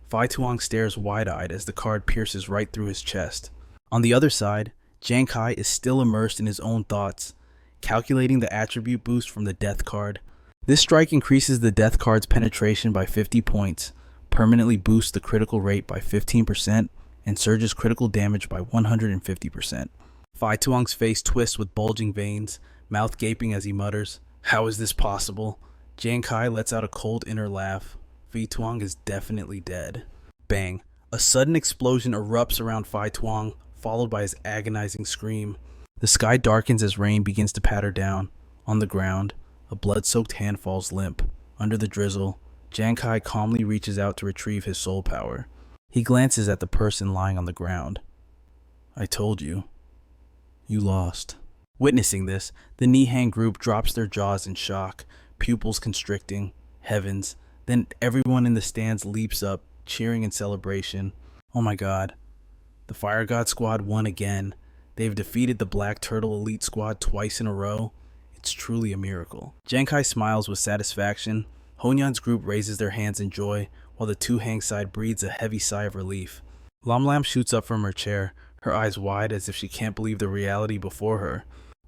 S1: Phi Tuong stares wide-eyed as the card pierces right through his chest. On the other side, Giang Khai is still immersed in his own thoughts, calculating the attribute boost from the death card. This strike increases the death card's penetration by 50 points, permanently boosts the critical rate by 15%, and surges critical damage by 150%. Phi Tuong's face twists with bulging veins, mouth gaping as he mutters, "How is this possible?" Giang Khai lets out a cold inner laugh. Phi Tuong is definitely dead. Bang! A sudden explosion erupts around Phi Tuong, followed by his agonizing scream. The sky darkens as rain begins to patter down. On the ground, a blood-soaked hand falls limp. Under the drizzle, Giang Khai calmly reaches out to retrieve his soul power. He glances at the person lying on the ground. "I told you. You lost." Witnessing this, the Nihang group drops their jaws in shock, pupils constricting. Heavens. Then everyone in the stands leaps up, cheering in celebration. Oh my god. The Fire God Squad won again. They've defeated the Black Turtle Elite Squad twice in a row. It's truly a miracle. Giang Khai smiles with satisfaction. Honyan's group raises their hands in joy, while the Tu Hang side breathes a heavy sigh of relief. Lam Lam shoots up from her chair, her eyes wide as if she can't believe the reality before her.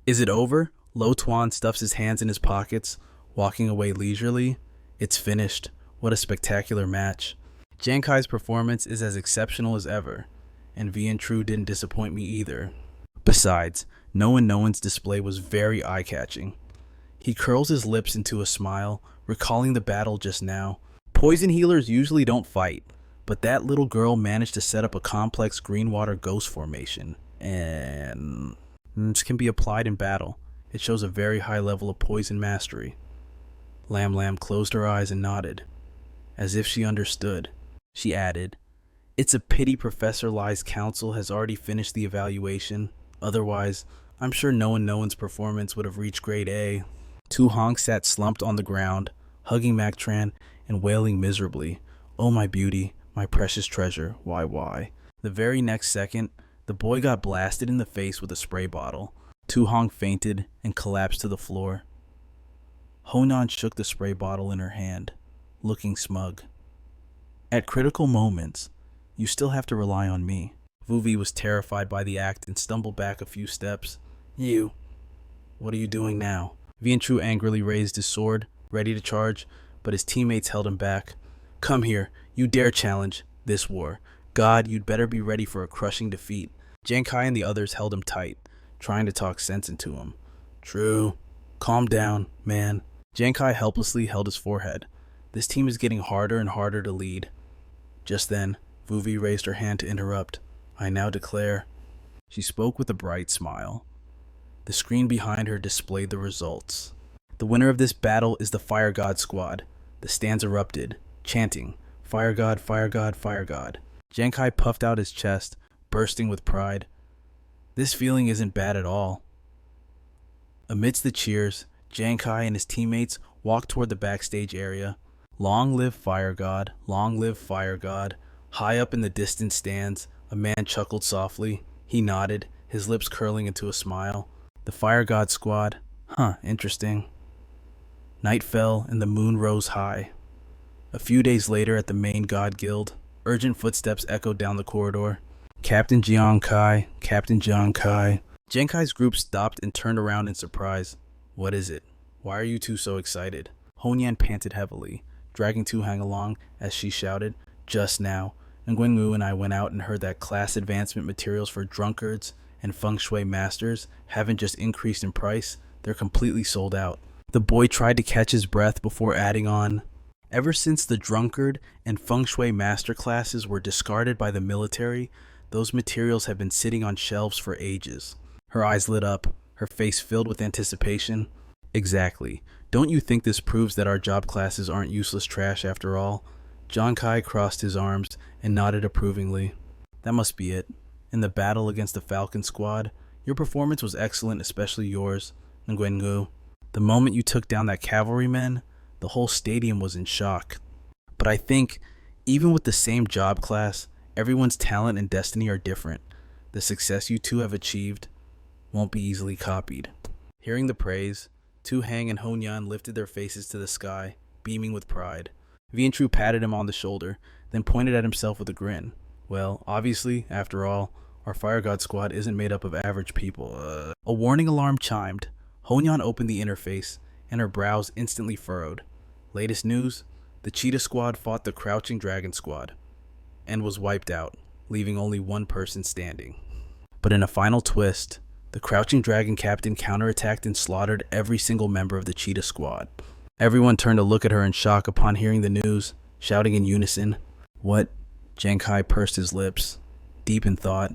S1: Is it over? Lo Tuan stuffs his hands in his pockets, walking away leisurely. It's finished. What a spectacular match. Giang Khai's performance is as exceptional as ever, and Vian Tru didn't disappoint me either. Besides, Noan's display was very eye-catching. He curls his lips into a smile, recalling the battle just now. Poison healers usually don't fight, but that little girl managed to set up a complex green-water ghost formation, and this can be applied in battle. It shows a very high level of poison mastery. Lam Lam closed her eyes and nodded, as if she understood. She added, "It's a pity Professor Lai's council has already finished the evaluation. Otherwise, I'm sure Noan's performance would have reached grade A." Tu Hong sat slumped on the ground, hugging Mac Tran and wailing miserably, "Oh my beauty, my precious treasure, why?" The very next second, the boy got blasted in the face with a spray bottle. Tu Hong fainted and collapsed to the floor. Honan shook the spray bottle in her hand, looking smug. "At critical moments, you still have to rely on me." Vuvi was terrified by the act and stumbled back a few steps. What are you doing now?" Vian Tru angrily raised his sword, ready to charge, but his teammates held him back. "Come here, you dare challenge this war. God, you'd better be ready for a crushing defeat." Giang Khai and the others held him tight, trying to talk sense into him. "True. Calm down, man." Giang Khai helplessly held his forehead. This team is getting harder and harder to lead. Just then, Vuvi raised her hand to interrupt. "I now declare." She spoke with a bright smile. The screen behind her displayed the results. The winner of this battle is the Fire God Squad. The stands erupted, chanting, "Fire God, Fire God, Fire God." Giang Khai puffed out his chest, bursting with pride. This feeling isn't bad at all. Amidst the cheers, Giang Khai and his teammates walked toward the backstage area. "Long live Fire God, long live Fire God." High up in the distant stands, a man chuckled softly. He nodded, his lips curling into a smile. The Fire God Squad. Interesting. Night fell and the moon rose high. A few days later at the main God Guild, urgent footsteps echoed down the corridor. "Captain Giang Khai, Captain Giang Khai." Giang Khai's group stopped and turned around in surprise. "What is it? Why are you two so excited?" Honyan panted heavily, dragging Tu Hang along as she shouted, "Just now, Nguyen Wu and I went out and heard that class advancement materials for drunkards and feng shui masters haven't just increased in price, they're completely sold out." The boy tried to catch his breath before adding on, "Ever since the drunkard and feng shui master classes were discarded by the military, those materials have been sitting on shelves for ages." Her eyes lit up, her face filled with anticipation. "Exactly. Don't you think this proves that our job classes aren't useless trash after all?" Giang Khai crossed his arms and nodded approvingly. "That must be it. In the battle against the Falcon Squad, Your performance was excellent, especially yours, Nguyen. The moment you took down that cavalryman, the whole stadium was in shock. But I think, even with the same job class, everyone's talent and destiny are different. The success you two have achieved won't be easily copied. Hearing the praise, Tu Hang and Honyan lifted their faces to the sky, beaming with pride. Vientru patted him on the shoulder, then pointed at himself with a grin. Well, obviously, after all, our Fire God squad isn't made up of average people. A warning alarm chimed. Honyan opened the interface, and her brows instantly furrowed. Latest news, the Cheetah squad fought the Crouching Dragon squad, and was wiped out, leaving only one person standing. But in a final twist, the Crouching Dragon captain counterattacked and slaughtered every single member of the Cheetah squad. Everyone turned to look at her in shock upon hearing the news, shouting in unison, "What?" Giang Khai pursed his lips, deep in thought.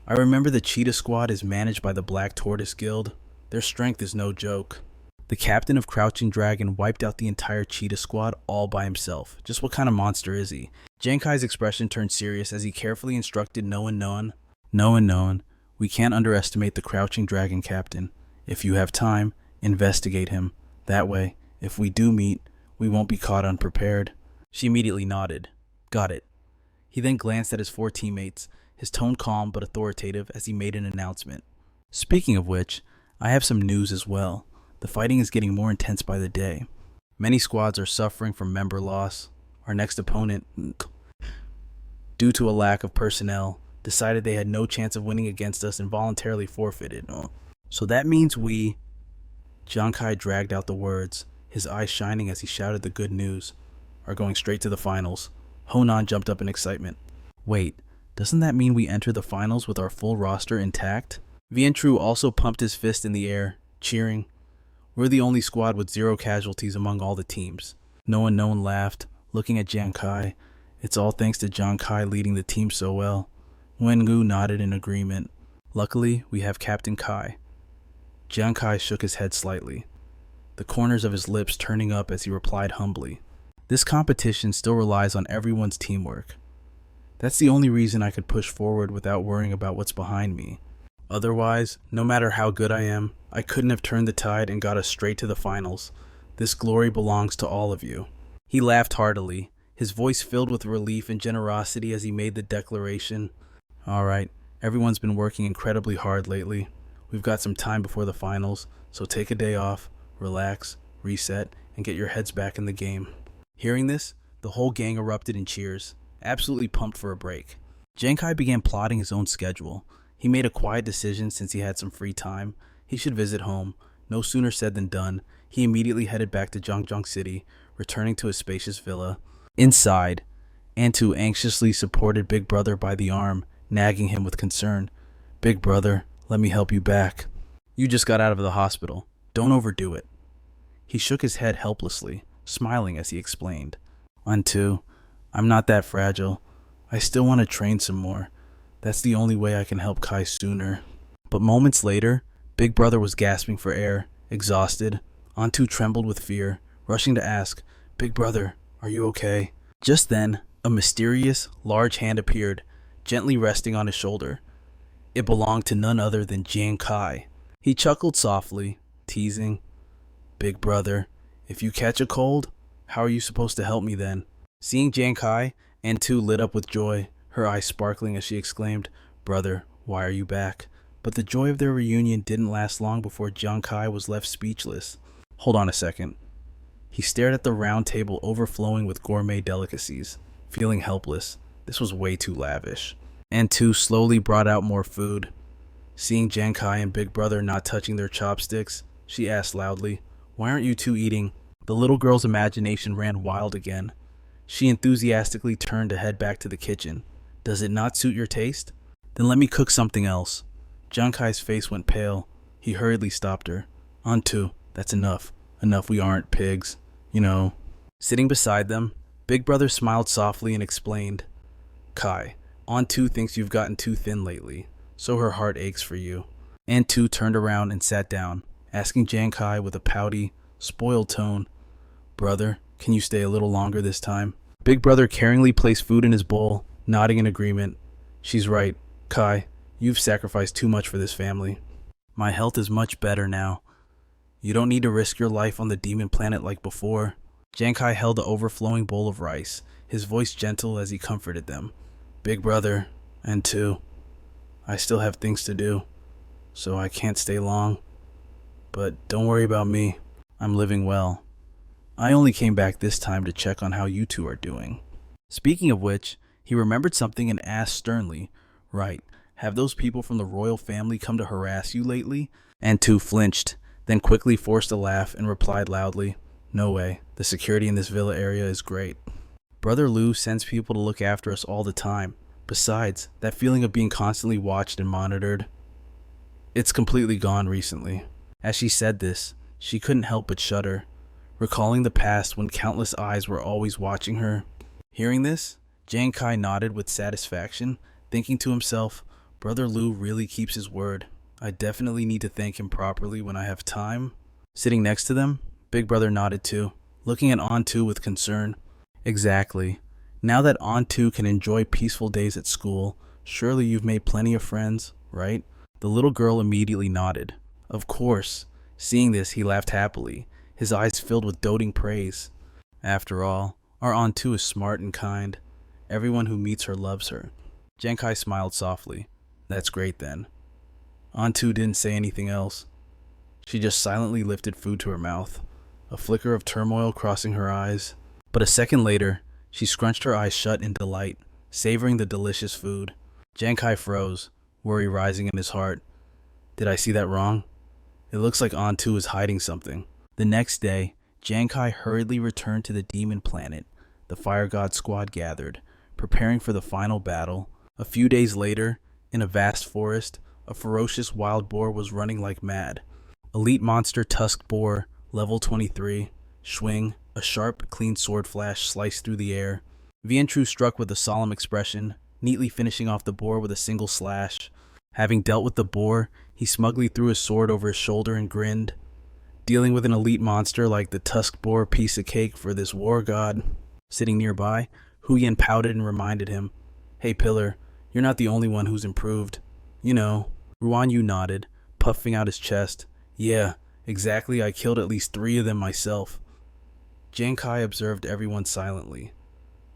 S1: I remember the Cheetah squad is managed by the Black Tortoise Guild. Their strength is no joke. The captain of Crouching Dragon wiped out the entire Cheetah squad all by himself. Just what kind of monster is he? Giang Khai's expression turned serious as he carefully instructed Noan, we can't underestimate the Crouching Dragon captain. If you have time, investigate him. That way, if we do meet, we won't be caught unprepared. She immediately nodded. Got it. He then glanced at his 4 teammates, his tone calm but authoritative as he made an announcement. Speaking of which, I have some news as well. The fighting is getting more intense by the day. Many squads are suffering from member loss. Our next opponent, due to a lack of personnel, decided they had no chance of winning against us and voluntarily forfeited. So that means we... Giang Khai dragged out the words, his eyes shining as he shouted the good news, are going straight to the finals. Honan jumped up in excitement. Wait, doesn't that mean we enter the finals with our full roster intact? Vientru also pumped his fist in the air, cheering. We're the only squad with 0 casualties among all the teams. No one laughed, looking at Giang Khai. It's all thanks to Giang Khai leading the team so well. Wengu nodded in agreement. Luckily, we have Captain Kai. Giang Khai shook his head slightly, the corners of his lips turning up as he replied humbly. This competition still relies on everyone's teamwork. That's the only reason I could push forward without worrying about what's behind me. Otherwise, no matter how good I am, I couldn't have turned the tide and got us straight to the finals. This glory belongs to all of you. He laughed heartily, his voice filled with relief and generosity as he made the declaration. Alright, everyone's been working incredibly hard lately. We've got some time before the finals, so take a day off, relax, reset, and get your heads back in the game. Hearing this, the whole gang erupted in cheers, absolutely pumped for a break. Giang Khai began plotting his own schedule. He made a quiet decision since he had some free time. He should visit home. No sooner said than done. He immediately headed back to Zhangjiang City, returning to his spacious villa. Inside, Antu anxiously supported Big Brother by the arm, nagging him with concern. Big Brother, let me help you back. You just got out of the hospital. Don't overdo it. He shook his head helplessly, smiling as he explained. Antu, I'm not that fragile. I still want to train some more. That's the only way I can help Kai sooner. But moments later, Big Brother was gasping for air, exhausted. Antu trembled with fear, rushing to ask, Big Brother, are you okay? Just then, a mysterious, large hand appeared, gently resting on his shoulder. It belonged to none other than Giang Khai. He chuckled softly, teasing, Big Brother, if you catch a cold, how are you supposed to help me then? Seeing Giang Khai, Antu lit up with joy, her eyes sparkling as she exclaimed, Brother, why are you back? But the joy of their reunion didn't last long before Giang Khai was left speechless. Hold on a second. He stared at the round table overflowing with gourmet delicacies, feeling helpless. This was way too lavish. Antu slowly brought out more food. Seeing Giang Khai and Big Brother not touching their chopsticks, she asked loudly, Why aren't you two eating? The little girl's imagination ran wild again. She enthusiastically turned to head back to the kitchen. Does it not suit your taste? Then let me cook something else. Giang Khai's face went pale. He hurriedly stopped her. Antu, that's enough. Enough, we aren't pigs. You know. Sitting beside them, Big Brother smiled softly and explained, Kai, Antu thinks you've gotten too thin lately, so her heart aches for you. Antu turned around and sat down, asking Giang Khai with a pouty, spoiled tone, Brother, can you stay a little longer this time? Big Brother caringly placed food in his bowl, nodding in agreement. She's right. Kai, You've sacrificed too much for this family. My health is much better now. You don't need to risk your life on the demon planet like before. Giang Khai held the overflowing bowl of rice, his voice gentle as he comforted them. Big brother, and two, I still have things to do, so I can't stay long. But don't worry about me. I'm living well. I only came back this time to check on how you two are doing. Speaking of which, he remembered something and asked sternly, Right, have those people from the royal family come to harass you lately? And two flinched, then quickly forced a laugh and replied loudly, No way, the security in this villa area is great. Brother Lou sends people to look after us all the time. Besides, that feeling of being constantly watched and monitored, it's completely gone recently. As she said this, she couldn't help but shudder, recalling the past when countless eyes were always watching her. Hearing this, Giang Khai nodded with satisfaction, thinking to himself, Brother Lou really keeps his word. I definitely need to thank him properly when I have time. Sitting next to them, Big Brother nodded too, looking at Antu with concern. Exactly. Now that Antu can enjoy peaceful days at school, surely you've made plenty of friends, right? The little girl immediately nodded. Of course. Seeing this, he laughed happily, his eyes filled with doting praise. After all, our Antu is smart and kind. Everyone who meets her loves her. Giang Khai smiled softly. That's great then. Antu didn't say anything else. She just silently lifted food to her mouth, a flicker of turmoil crossing her eyes. But a second later, she scrunched her eyes shut in delight, savoring the delicious food. Giang Khai froze, worry rising in his heart. Did I see that wrong? It looks like Antu is hiding something. The next day, Giang Khai hurriedly returned to the demon planet. The fire god squad gathered, preparing for the final battle. A few days later, in a vast forest, a ferocious wild boar was running like mad. Elite monster tusked boar, level 23, swing, a sharp, clean sword flash sliced through the air. Vientru struck with a solemn expression, neatly finishing off the boar with a single slash. Having dealt with the boar, he smugly threw his sword over his shoulder and grinned. Dealing with an elite monster like the tusked boar, piece of cake for this war god. Sitting nearby, Huyen pouted and reminded him, Hey Pillar, you're not the only one who's improved. You know. Ruan Yu nodded, puffing out his chest. Yeah, exactly, I killed at least 3 of them myself. Giang Khai observed everyone silently,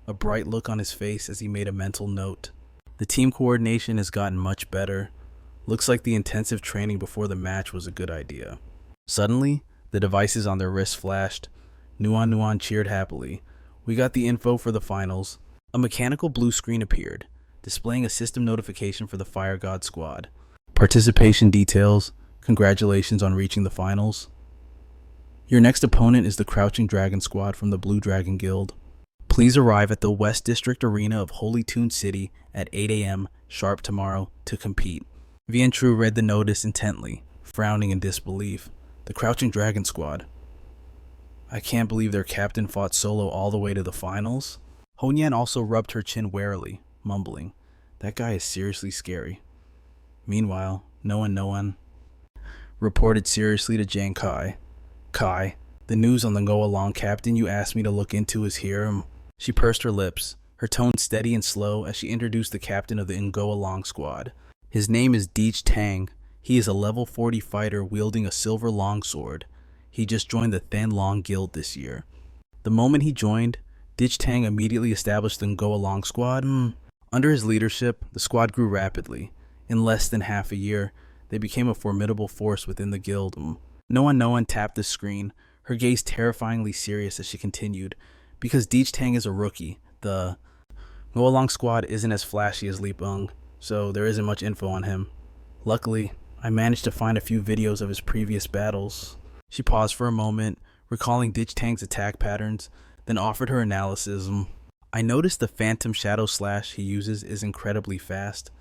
S1: a bright look on his face as he made a mental note. The team coordination has gotten much better. Looks like the intensive training before the match was a good idea. Suddenly, the devices on their wrists flashed. Nuan cheered happily. We got the info for the finals. A mechanical blue screen appeared, displaying a system notification for the Fire God squad. Participation details. Congratulations on reaching the finals. Your next opponent is the Crouching Dragon squad from the Blue Dragon Guild. Please arrive at the West District Arena of Holy Tune City at 8 a.m. sharp tomorrow to compete. Vientru read the notice intently, frowning in disbelief. The Crouching Dragon squad. I can't believe their captain fought solo all the way to the finals. Honyan also rubbed her chin warily, mumbling, That guy is seriously scary. Meanwhile, no one reported seriously to Giang Khai. Kai, the news on the go-along captain you asked me to look into is here. She pursed her lips, her tone steady and slow as she introduced the captain of the go-along squad. His name is Deech Tang. He is a level 40 fighter wielding a silver longsword. He just joined the Than Long Guild this year. The moment he joined, Deech Tang immediately established the go-along squad. Under his leadership, the squad grew rapidly. In less than half a year, they became a formidable force within the guild. No one tapped the screen, her gaze terrifyingly serious as she continued. Because Deech Tang is a rookie, the go-along squad isn't as flashy as Li Beng, so there isn't much info on him. Luckily, I managed to find a few videos of his previous battles. She paused for a moment, recalling Deech Tang's attack patterns, then offered her analysis. I noticed the phantom shadow slash he uses is incredibly fast.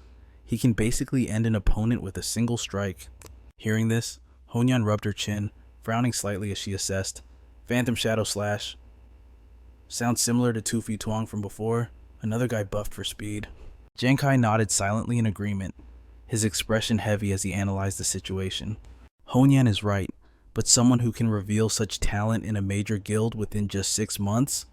S1: He can basically end an opponent with a single strike. Hearing this, Honyan rubbed her chin, frowning slightly as she assessed. Phantom shadow slash. Sounds similar to Tu Fi Tuong from before. Another guy buffed for speed. Giang Khai nodded silently in agreement, his expression heavy as he analyzed the situation. Honyan is right, but someone who can reveal such talent in a major guild within just 6 months?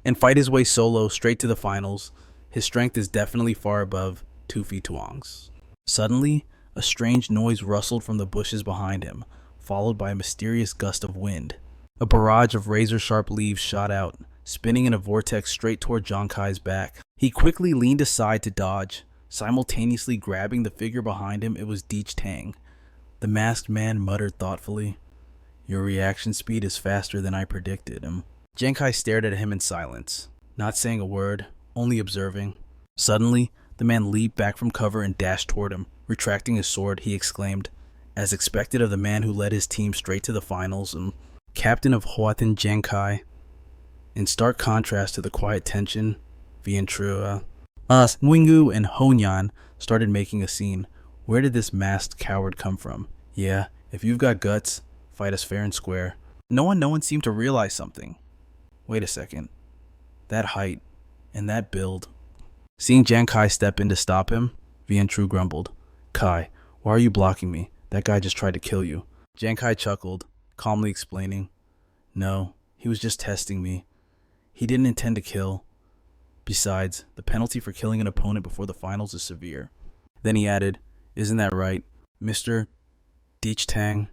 S1: And fight his way solo straight to the finals. His strength is definitely far above 2 feet tuongs. Suddenly, a strange noise rustled from the bushes behind him, followed by a mysterious gust of wind. A barrage of razor-sharp leaves shot out, spinning in a vortex straight toward Giang Khai's back. He quickly leaned aside to dodge, simultaneously grabbing the figure behind him. It was Deech Tang. The masked man muttered thoughtfully, "Your reaction speed is faster than I predicted." Giang Khai stared at him in silence, not saying a word, only observing. Suddenly, the man leaped back from cover and dashed toward him. Retracting his sword, he exclaimed, as expected of the man who led his team straight to the finals, Captain of Huatan Giang Khai. In stark contrast to the quiet tension, Vien Tru, Nguyengu and Honyan started making a scene. Where did this masked coward come from? Yeah, if you've got guts, fight us fair and square. No one seemed to realize something. Wait a second. That height and that build. Seeing Giang Khai step in to stop him, Vien Tru grumbled, "Kai, why are you blocking me? That guy just tried to kill you." Giang Khai chuckled, calmly explaining, "No, he was just testing me. He didn't intend to kill. Besides, the penalty for killing an opponent before the finals is severe." Then he added, "Isn't that right, Mr. Deech Tang?"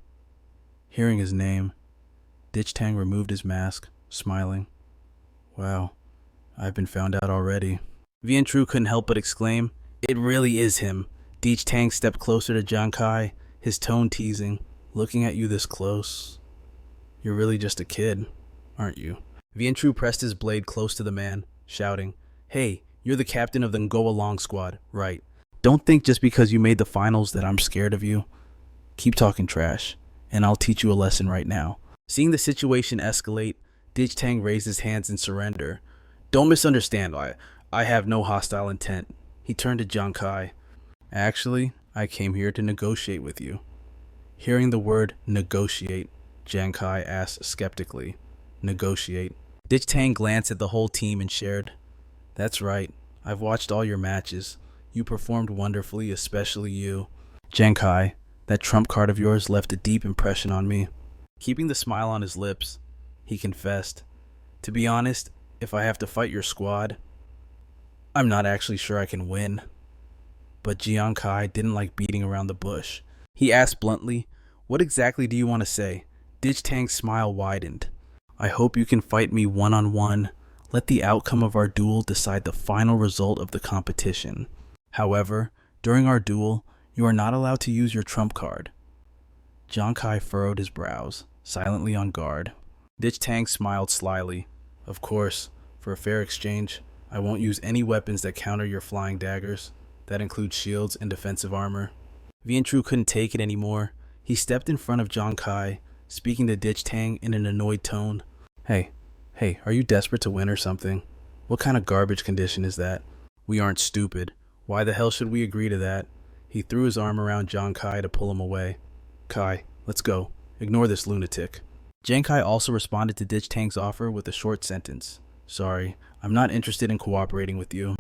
S1: Hearing his name, Deech Tang removed his mask, smiling. "Wow, I've been found out already." Vien Tru couldn't help but exclaim, "It really is him." Deech Tang stepped closer to Giang Khai, his tone teasing, "Looking at you this close, you're really just a kid, aren't you?" Vien Tru pressed his blade close to the man, shouting, "Hey, you're the captain of the Ngo Along squad, right? Don't think just because you made the finals that I'm scared of you. Keep talking trash, and I'll teach you a lesson right now." Seeing the situation escalate, Deech Tang raised his hands in surrender. "Don't misunderstand, I have no hostile intent." He turned to Giang Khai. "Actually, I came here to negotiate with you." Hearing the word negotiate, Giang Khai asked skeptically, "Negotiate?" Deech Tang glanced at the whole team and shared, "That's right, I've watched all your matches. You performed wonderfully, especially you. Giang Khai, that trump card of yours left a deep impression on me." Keeping the smile on his lips, he confessed, "To be honest, if I have to fight your squad, I'm not actually sure I can win." But Giang Khai didn't like beating around the bush. He asked bluntly, "What exactly do you want to say?" Deech Tang's smile widened. "I hope you can fight me one-on-one. Let the outcome of our duel decide the final result of the competition. However, during our duel, you are not allowed to use your trump card." Giang Khai furrowed his brows, silently on guard. Deech Tang smiled slyly. "Of course, for a fair exchange, I won't use any weapons that counter your flying daggers. That includes shields and defensive armor." Vien Tru couldn't take it anymore. He stepped in front of Giang Khai, speaking to Deech Tang in an annoyed tone. Hey, are you desperate to win or something? What kind of garbage condition is that? We aren't stupid. Why the hell should we agree to that?" He threw his arm around Giang Khai to pull him away. "Kai, let's go. Ignore this lunatic." Giang Khai also responded to Deech Tang's offer with a short sentence. "Sorry, I'm not interested in cooperating with you."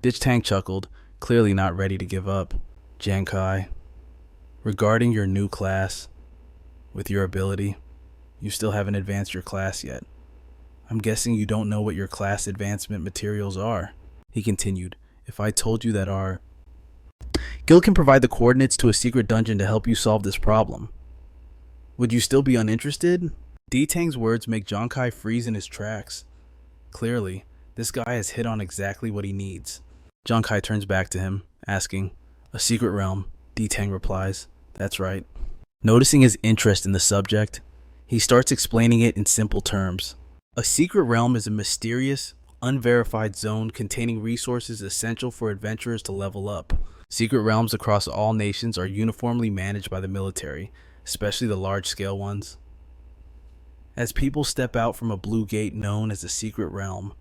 S1: Deech Tang chuckled, clearly not ready to give up. "Giang Khai, regarding your new class, with your ability, you still haven't advanced your class yet. I'm guessing you don't know what your class advancement materials are." He continued, "If I told you that our guild can provide the coordinates to a secret dungeon to help you solve this problem, would you still be uninterested?" Deech Tang's words make Giang Khai freeze in his tracks. Clearly, this guy has hit on exactly what he needs. Giang Khai turns back to him, asking, "A secret realm," Deech Tang replies. "That's right." Noticing his interest in the subject, he starts explaining it in simple terms. A secret realm is a mysterious, unverified zone containing resources essential for adventurers to level up. Secret realms across all nations are uniformly managed by the military, especially the large-scale ones. As people step out from a blue gate known as the secret realm,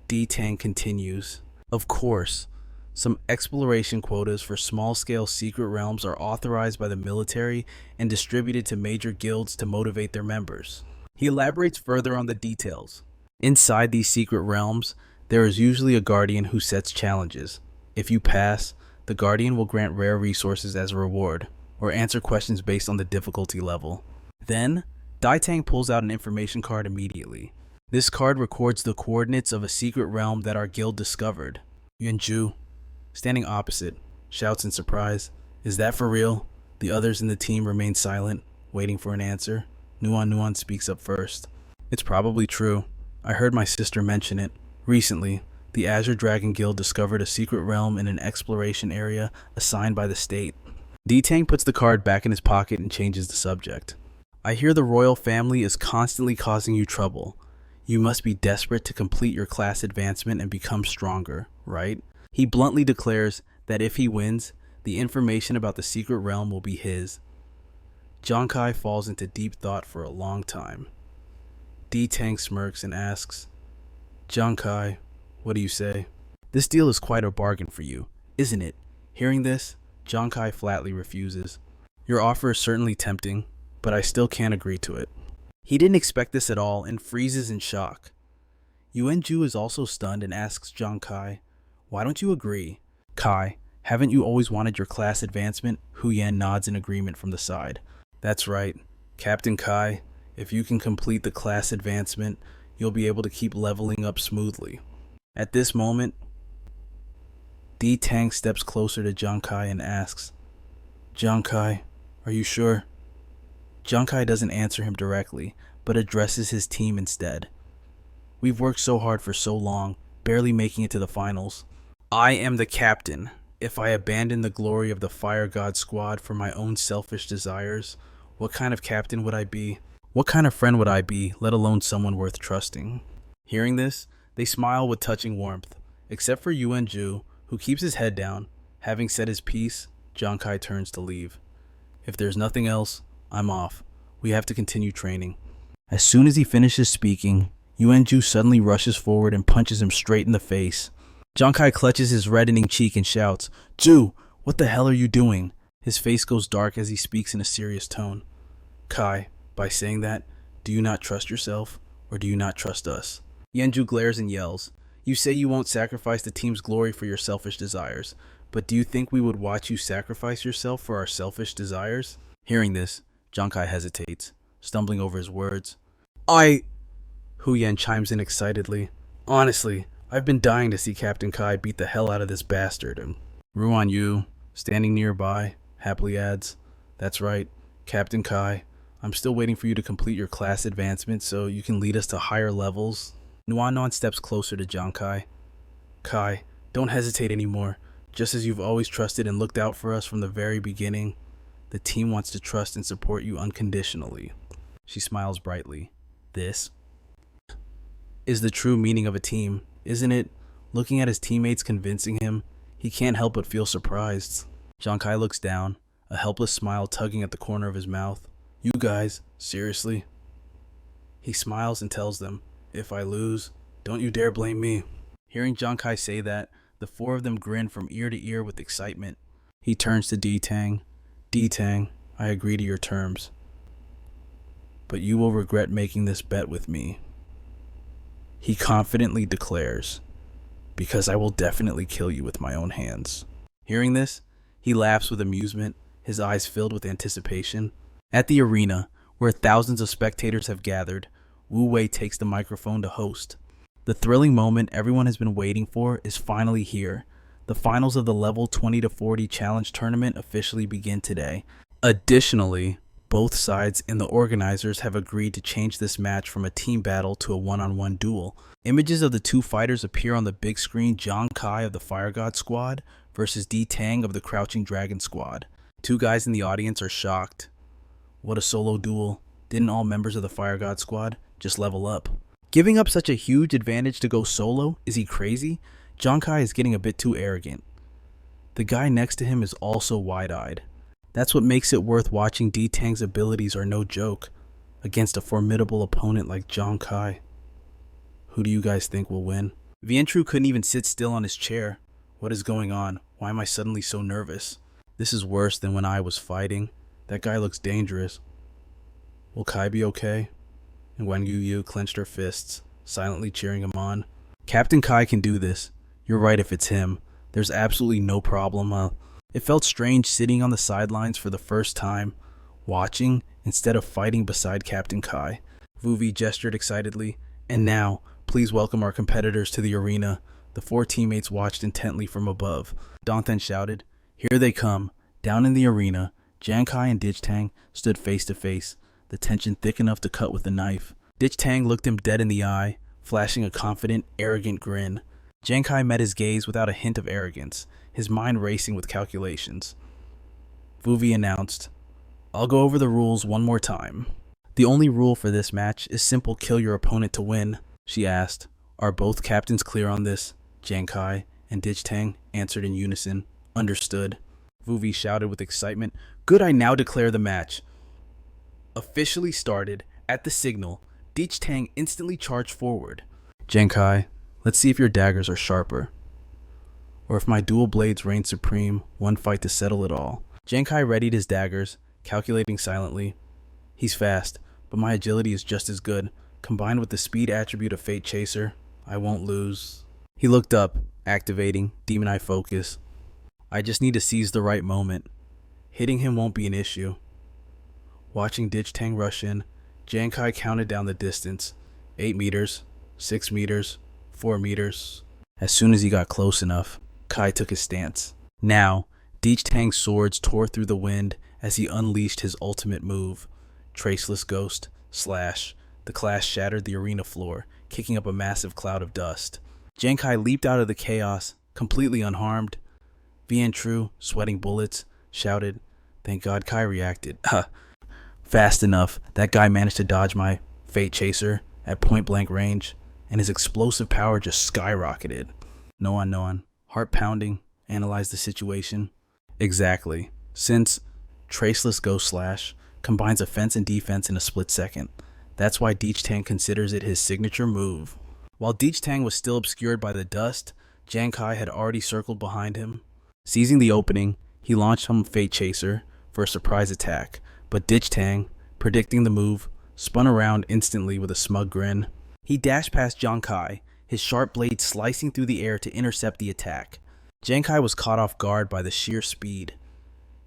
S1: Deech Tang continues, "Of course, some exploration quotas for small-scale secret realms are authorized by the military and distributed to major guilds to motivate their members." He elaborates further on the details. Inside these secret realms, there is usually a guardian who sets challenges. If you pass, the guardian will grant rare resources as a reward, or answer questions based on the difficulty level. Then, Deech Tang pulls out an information card immediately. This card records the coordinates of a secret realm that our guild discovered. Yunju, standing opposite, shouts in surprise, "Is that for real?" The others in the team remain silent, waiting for an answer. Nuan speaks up first. "It's probably true. I heard my sister mention it. Recently, the Azure Dragon Guild discovered a secret realm in an exploration area assigned by the state." D-Tang puts the card back in his pocket and changes the subject. "I hear the royal family is constantly causing you trouble. You must be desperate to complete your class advancement and become stronger, right?" He bluntly declares that if he wins, the information about the secret realm will be his. Giang Khai falls into deep thought for a long time. D-Tang smirks and asks, "Giang Khai, what do you say?" "This deal is quite a bargain for you, isn't it?" Hearing this, Giang Khai flatly refuses. "Your offer is certainly tempting, but I still can't agree to it." He didn't expect this at all and freezes in shock. Yuanju is also stunned and asks Giang Khai, "Why don't you agree?" "Kai, haven't you always wanted your class advancement?" Hu Yan nods in agreement from the side. "That's right, Captain Kai. If you can complete the class advancement, you'll be able to keep leveling up smoothly." At this moment, D-Tang steps closer to Giang Khai and asks, "Giang Khai, are you sure?" Giang Khai doesn't answer him directly, but addresses his team instead. "We've worked so hard for so long, barely making it to the finals. I am the captain. If I abandon the glory of the Fire God squad for my own selfish desires, what kind of captain would I be? What kind of friend would I be, let alone someone worth trusting?" Hearing this, they smile with touching warmth, except for Yuanju, who keeps his head down. Having said his piece, Giang Khai turns to leave. "If there's nothing else, I'm off. We have to continue training." As soon as he finishes speaking, Yuanju suddenly rushes forward and punches him straight in the face. Giang Khai clutches his reddening cheek and shouts, "Ju, what the hell are you doing?" His face goes dark as he speaks in a serious tone. "Kai, by saying that, do you not trust yourself, or do you not trust us?" Yuanju glares and yells, "You say you won't sacrifice the team's glory for your selfish desires, but do you think we would watch you sacrifice yourself for our selfish desires?" Hearing this, Giang Khai hesitates, stumbling over his words. Hu Yan chimes in excitedly. "Honestly, I've been dying to see Captain Kai beat the hell out of this bastard." And Ruan Yu, standing nearby, happily adds, "That's right, Captain Kai. I'm still waiting for you to complete your class advancement so you can lead us to higher levels." Nuan steps closer to Giang Khai. "Kai, don't hesitate anymore. Just as you've always trusted and looked out for us from the very beginning, the team wants to trust and support you unconditionally." She smiles brightly. "This is the true meaning of a team, isn't it?" Looking at his teammates convincing him, he can't help but feel surprised. Giang Khai looks down, a helpless smile tugging at the corner of his mouth. "You guys, seriously?" He smiles and tells them, "If I lose, don't you dare blame me." Hearing Giang Khai say that, the four of them grin from ear to ear with excitement. He turns to D-Tang. "D-Tang, I agree to your terms, but you will regret making this bet with me." He confidently declares, "Because I will definitely kill you with my own hands." Hearing this, he laughs with amusement, his eyes filled with anticipation. At the arena, where thousands of spectators have gathered, Wu Wei takes the microphone to host. The thrilling moment everyone has been waiting for is finally here. The finals of the level 20 to 40 challenge tournament officially begin today. Additionally, both sides and the organizers have agreed to change this match from a team battle to a one-on-one duel. Images of the two fighters appear on the big screen. Giang Khai of the Fire God squad versus D-Tang of the Crouching Dragon squad. Two guys in the audience are shocked. What a solo duel. Didn't all members of the Fire God squad just level up? Giving up such a huge advantage to go solo? Is he crazy? Giang Khai is getting a bit too arrogant. The guy next to him is also wide-eyed. That's what makes it worth watching. D-Tang's abilities are no joke against a formidable opponent like Giang Khai. Who do you guys think will win? Vientru couldn't even sit still on his chair. What is going on? Why am I suddenly so nervous? This is worse than when I was fighting. That guy looks dangerous. Will Kai be okay? And Wen Yu clenched her fists, silently cheering him on. Captain Kai can do this. You're right if it's him. There's absolutely no problem. It felt strange sitting on the sidelines for the first time, watching instead of fighting beside Captain Kai. Vuvi gestured excitedly. And now, please welcome our competitors to the arena. The four teammates watched intently from above. Dontan shouted, "Here they come." Down in the arena, Giang Khai and Tang stood face to face, the tension thick enough to cut with a knife. Tang looked him dead in the eye, flashing a confident, arrogant grin. Giang Khai met his gaze without a hint of arrogance, his mind racing with calculations. Vuvi announced, "I'll go over the rules one more time. The only rule for this match is simple: kill your opponent to win." She asked, "Are both captains clear on this?" Giang Khai and Tang answered in unison, "Understood." Vuvi shouted with excitement, "Good, I now declare the match." Officially started. At the signal, Tang instantly charged forward. "Giang Khai, let's see if your daggers are sharper, or if my dual blades reign supreme, one fight to settle it all." Giang Khai readied his daggers, calculating silently. "He's fast, but my agility is just as good. Combined with the speed attribute of Fate Chaser, I won't lose." He looked up, activating Demon Eye Focus. "I just need to seize the right moment. Hitting him won't be an issue." Watching Tang rush in, Giang Khai counted down the distance. 8 meters, 6 meters, 4 meters. As soon as he got close enough, Khai took his stance. Now, Tang's swords tore through the wind as he unleashed his ultimate move, Traceless Ghost Slash. The clash shattered the arena floor, kicking up a massive cloud of dust. Giang Khai leaped out of the chaos, completely unharmed. Vian Tru, sweating bullets, shouted, "Thank God Khai reacted." Fast enough, that guy managed to dodge my Fate Chaser at point-blank range, and his explosive power just skyrocketed. Noan, heart pounding, analyzed the situation. Exactly, since Traceless Ghost Slash combines offense and defense in a split second. That's why Tang considers it his signature move. While Tang was still obscured by the dust, Giang Khai had already circled behind him. Seizing the opening, he launched him Fate Chaser for a surprise attack, but Tang, predicting the move, spun around instantly with a smug grin. He dashed past Giang Khai, his sharp blade slicing through the air to intercept the attack. Giang Khai was caught off guard by the sheer speed.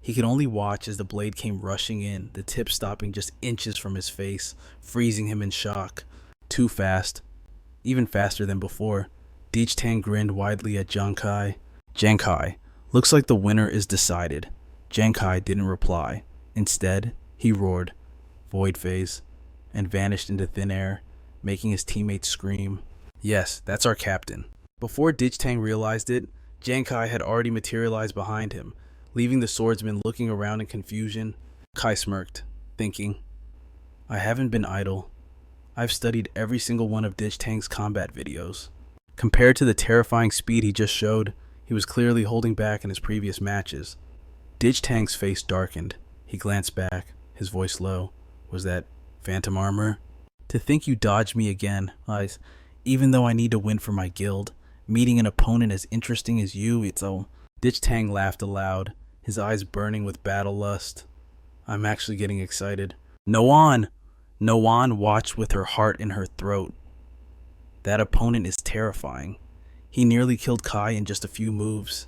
S1: He could only watch as the blade came rushing in, the tip stopping just inches from his face, freezing him in shock. Too fast. Even faster than before. Tang grinned widely at Giang Khai. "Giang Khai, looks like the winner is decided." Giang Khai didn't reply. Instead, he roared, "Void phase," and vanished into thin air, making his teammates scream. Yes, that's our captain. Before Tang realized it, Giang Khai had already materialized behind him, leaving the swordsman looking around in confusion. Khai smirked, thinking, "I haven't been idle. I've studied every single one of Tang's combat videos." Compared to the terrifying speed he just showed, he was clearly holding back in his previous matches. Tang's face darkened. He glanced back, his voice low. "Was that phantom armor?" "To think you dodged me again, Eyes. Even though I need to win for my guild, meeting an opponent as interesting as you, it's all..." Tang laughed aloud, his eyes burning with battle lust. "I'm actually getting excited." Noan watched with her heart in her throat. That opponent is terrifying. He nearly killed Khai in just a few moves.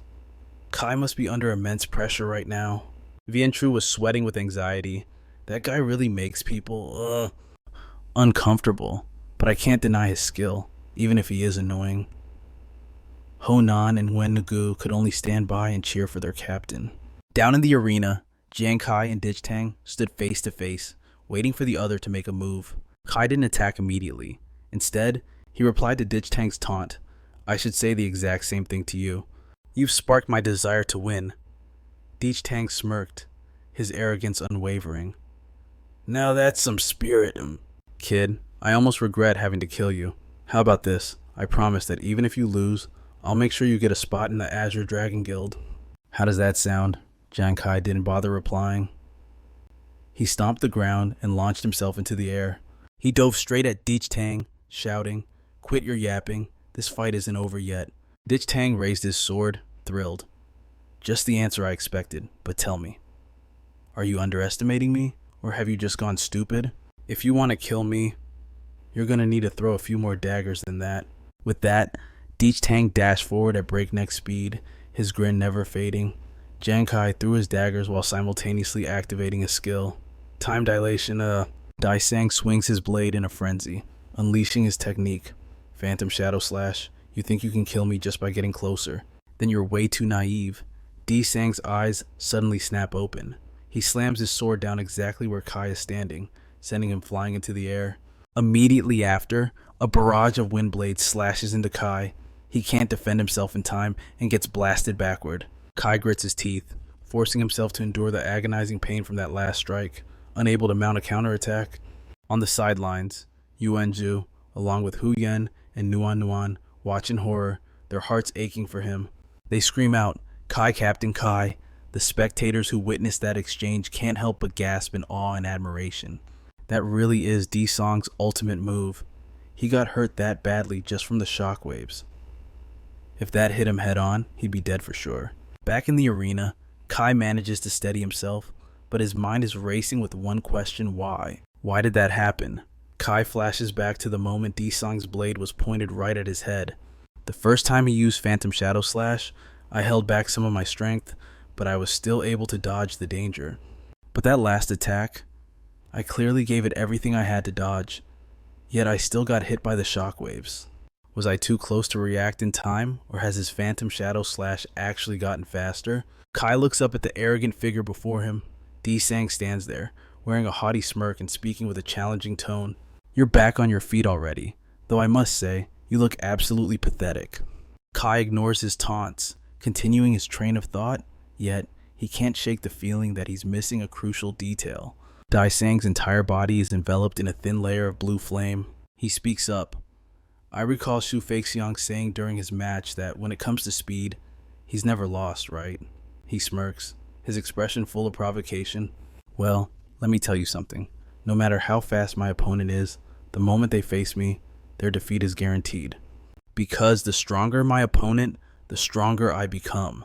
S1: Khai must be under immense pressure right now. Vian Tru was sweating with anxiety. That guy really makes people uncomfortable, but I can't deny his skill, even if he is annoying. Honan and Wen Nagu could only stand by and cheer for their captain. Down in the arena, Giang Khai and Tang stood face to face, waiting for the other to make a move. Khai didn't attack immediately. Instead, he replied to Tang's taunt. "I should say the exact same thing to you. You've sparked my desire to win." Tang smirked, his arrogance unwavering. "Now that's some spirit, kid. I almost regret having to kill you. How about this? I promise that even if you lose, I'll make sure you get a spot in the Azure Dragon Guild." "How does that sound?" Giang Khai didn't bother replying. He stomped the ground and launched himself into the air. He dove straight at Tang, shouting, "Quit your yapping. This fight isn't over yet." Tang raised his sword, thrilled. "Just the answer I expected, but tell me, are you underestimating me, or have you just gone stupid? If you want to kill me, you're gonna need to throw a few more daggers than that." With that, Tang dashed forward at breakneck speed, his grin never fading. Giang Khai threw his daggers while simultaneously activating a skill. Time dilation, Daisang swings his blade in a frenzy, unleashing his technique, Phantom Shadow Slash. You think you can kill me just by getting closer? Then you're way too naive. D-Sang's eyes suddenly snap open. He slams his sword down exactly where Kai is standing, sending him flying into the air. Immediately after, a barrage of wind blades slashes into Kai. He can't defend himself in time and gets blasted backward. Kai grits his teeth, forcing himself to endure the agonizing pain from that last strike, unable to mount a counterattack. On the sidelines, Yuanju, along with Hu Yen and Nuan Nuan, watch in horror, their hearts aching for him. They scream out, "Kai, Captain Kai!" The spectators who witness that exchange can't help but gasp in awe and admiration. That really is D-Song's ultimate move. He got hurt that badly just from the shockwaves. If that hit him head on, he'd be dead for sure. Back in the arena, Kai manages to steady himself, but his mind is racing with one question: why? Why did that happen? Kai flashes back to the moment D-Song's blade was pointed right at his head. The first time he used Phantom Shadow Slash, I held back some of my strength, but I was still able to dodge the danger. But that last attack, I clearly gave it everything I had to dodge, yet I still got hit by the shockwaves. Was I too close to react in time, or has his Phantom Shadow Slash actually gotten faster? Kai looks up at the arrogant figure before him. D-Sang stands there, wearing a haughty smirk and speaking with a challenging tone. You're back on your feet already, though I must say, you look absolutely pathetic. Kai ignores his taunts, continuing his train of thought, yet he can't shake the feeling that he's missing a crucial detail. D-Sang's entire body is enveloped in a thin layer of blue flame. He speaks up. I recall Shu Feixiang saying during his match that when it comes to speed, he's never lost, right? He smirks, his expression full of provocation. Well, let me tell you something. No matter how fast my opponent is, the moment they face me, their defeat is guaranteed. Because the stronger my opponent, the stronger I become.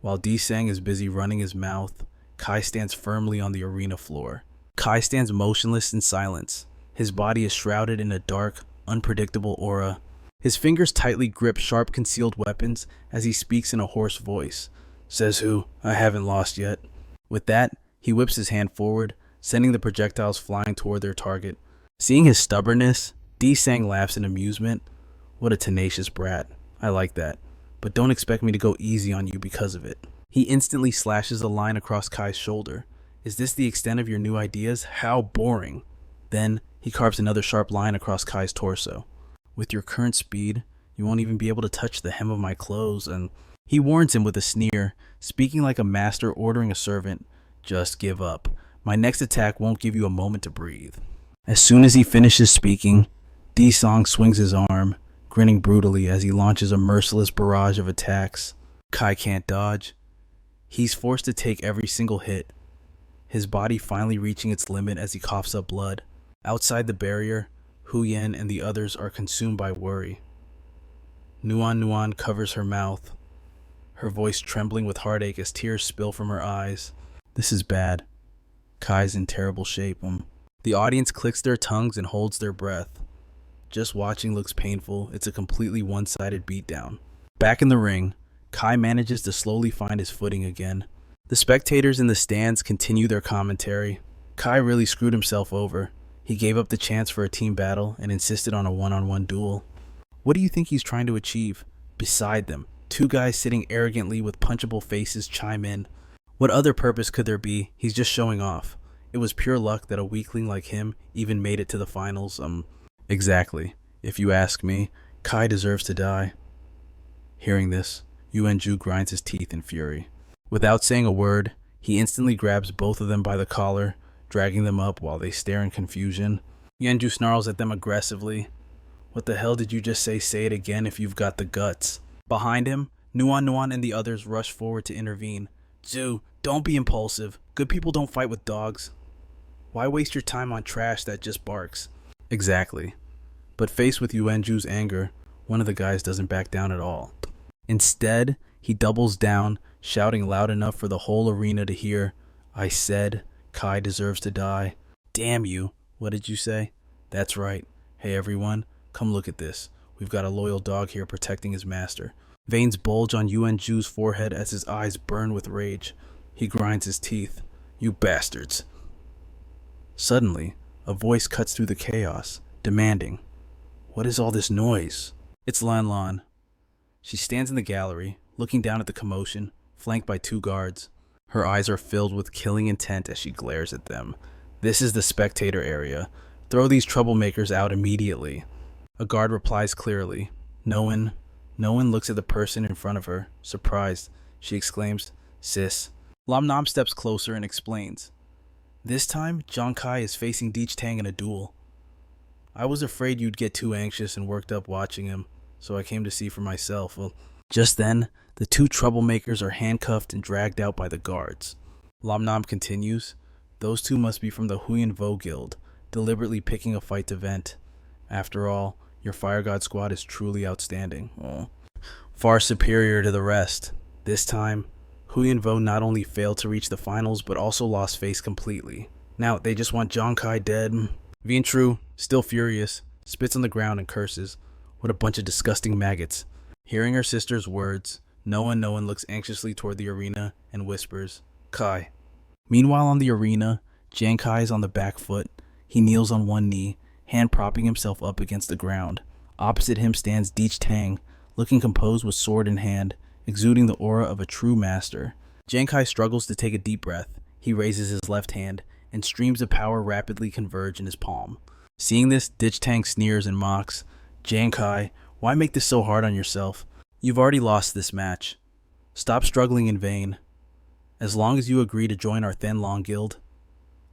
S1: While D-Sang is busy running his mouth, Kai stands firmly on the arena floor. Kai stands motionless in silence. His body is shrouded in a dark, unpredictable aura. His fingers tightly grip sharp concealed weapons as he speaks in a hoarse voice. Says who? I haven't lost yet. With that, he whips his hand forward, sending the projectiles flying toward their target. Seeing his stubbornness, D-Sang laughs in amusement. What a tenacious brat. I like that. But don't expect me to go easy on you because of it. He instantly slashes a line across Kai's shoulder. Is this the extent of your new ideas? How boring. Then, he carves another sharp line across Kai's torso. With your current speed, you won't even be able to touch the hem of my clothes, and he warns him with a sneer, speaking like a master ordering a servant. Just give up. My next attack won't give you a moment to breathe. As soon as he finishes speaking, D-Song swings his arm, grinning brutally as he launches a merciless barrage of attacks. Kai can't dodge. He's forced to take every single hit, his body finally reaching its limit as he coughs up blood. Outside the barrier, Hu Yen and the others are consumed by worry. Nuan Nuan covers her mouth, her voice trembling with heartache as tears spill from her eyes. This is bad. Kai's in terrible shape. The audience clicks their tongues and holds their breath. Just watching looks painful. It's a completely one-sided beatdown. Back in the ring, Kai manages to slowly find his footing again. The spectators in the stands continue their commentary. Kai really screwed himself over. He gave up the chance for a team battle and insisted on a one-on-one duel. What do you think he's trying to achieve? Beside them, two guys sitting arrogantly with punchable faces chime in. What other purpose could there be? He's just showing off. It was pure luck that a weakling like him even made it to the finals. Exactly. If you ask me, Kai deserves to die. Hearing this, Yuanju grinds his teeth in fury. Without saying a word, he instantly grabs both of them by the collar, dragging them up while they stare in confusion. Yuanju snarls at them aggressively. What the hell did you just say? Say it again if you've got the guts. Behind him, Nuan Nuan and the others rush forward to intervene. Zhu, don't be impulsive. Good people don't fight with dogs. Why waste your time on trash that just barks? Exactly. But faced with Yuanju's anger, one of the guys doesn't back down at all. Instead, he doubles down, shouting loud enough for the whole arena to hear, I said, Kai deserves to die. Damn you. What did you say? That's right. Hey everyone, come look at this. We've got a loyal dog here protecting his master. Veins bulge on Yuanju's forehead as his eyes burn with rage. He grinds his teeth. You bastards. Suddenly, a voice cuts through the chaos, demanding, What is all this noise? It's Lan Lan. She stands in the gallery, looking down at the commotion, flanked by two guards. Her eyes are filled with killing intent as she glares at them. This is the spectator area. Throw these troublemakers out immediately. A guard replies clearly. No one looks at the person in front of her. Surprised, she exclaims, "Sis." Lam Nam steps closer and explains. This time, Giang Khai is facing Deech Tang in a duel. I was afraid you'd get too anxious and worked up watching him, so I came to see for myself. Well, just then, the two troublemakers are handcuffed and dragged out by the guards. Lam Nam continues, those two must be from the Huyen Vo Guild, deliberately picking a fight to vent. After all, your Fire God squad is truly outstanding. Oh, far superior to the rest. This time, Huyen Vo not only failed to reach the finals, but also lost face completely. Now, they just want Giang Khai dead. Vien Tru, still furious, spits on the ground and curses. What a bunch of disgusting maggots. Hearing her sister's words, no one looks anxiously toward the arena and whispers, Kai. Meanwhile on the arena, Giang Khai is on the back foot. He kneels on one knee, hand propping himself up against the ground. Opposite him stands Deech Tang, looking composed with sword in hand, exuding the aura of a true master. Giang Khai struggles to take a deep breath. He raises his left hand, and streams of power rapidly converge in his palm. Seeing this, Deech Tang sneers and mocks, Giang Khai, why make this so hard on yourself? You've already lost this match. Stop struggling in vain. As long as you agree to join our Than Long Guild,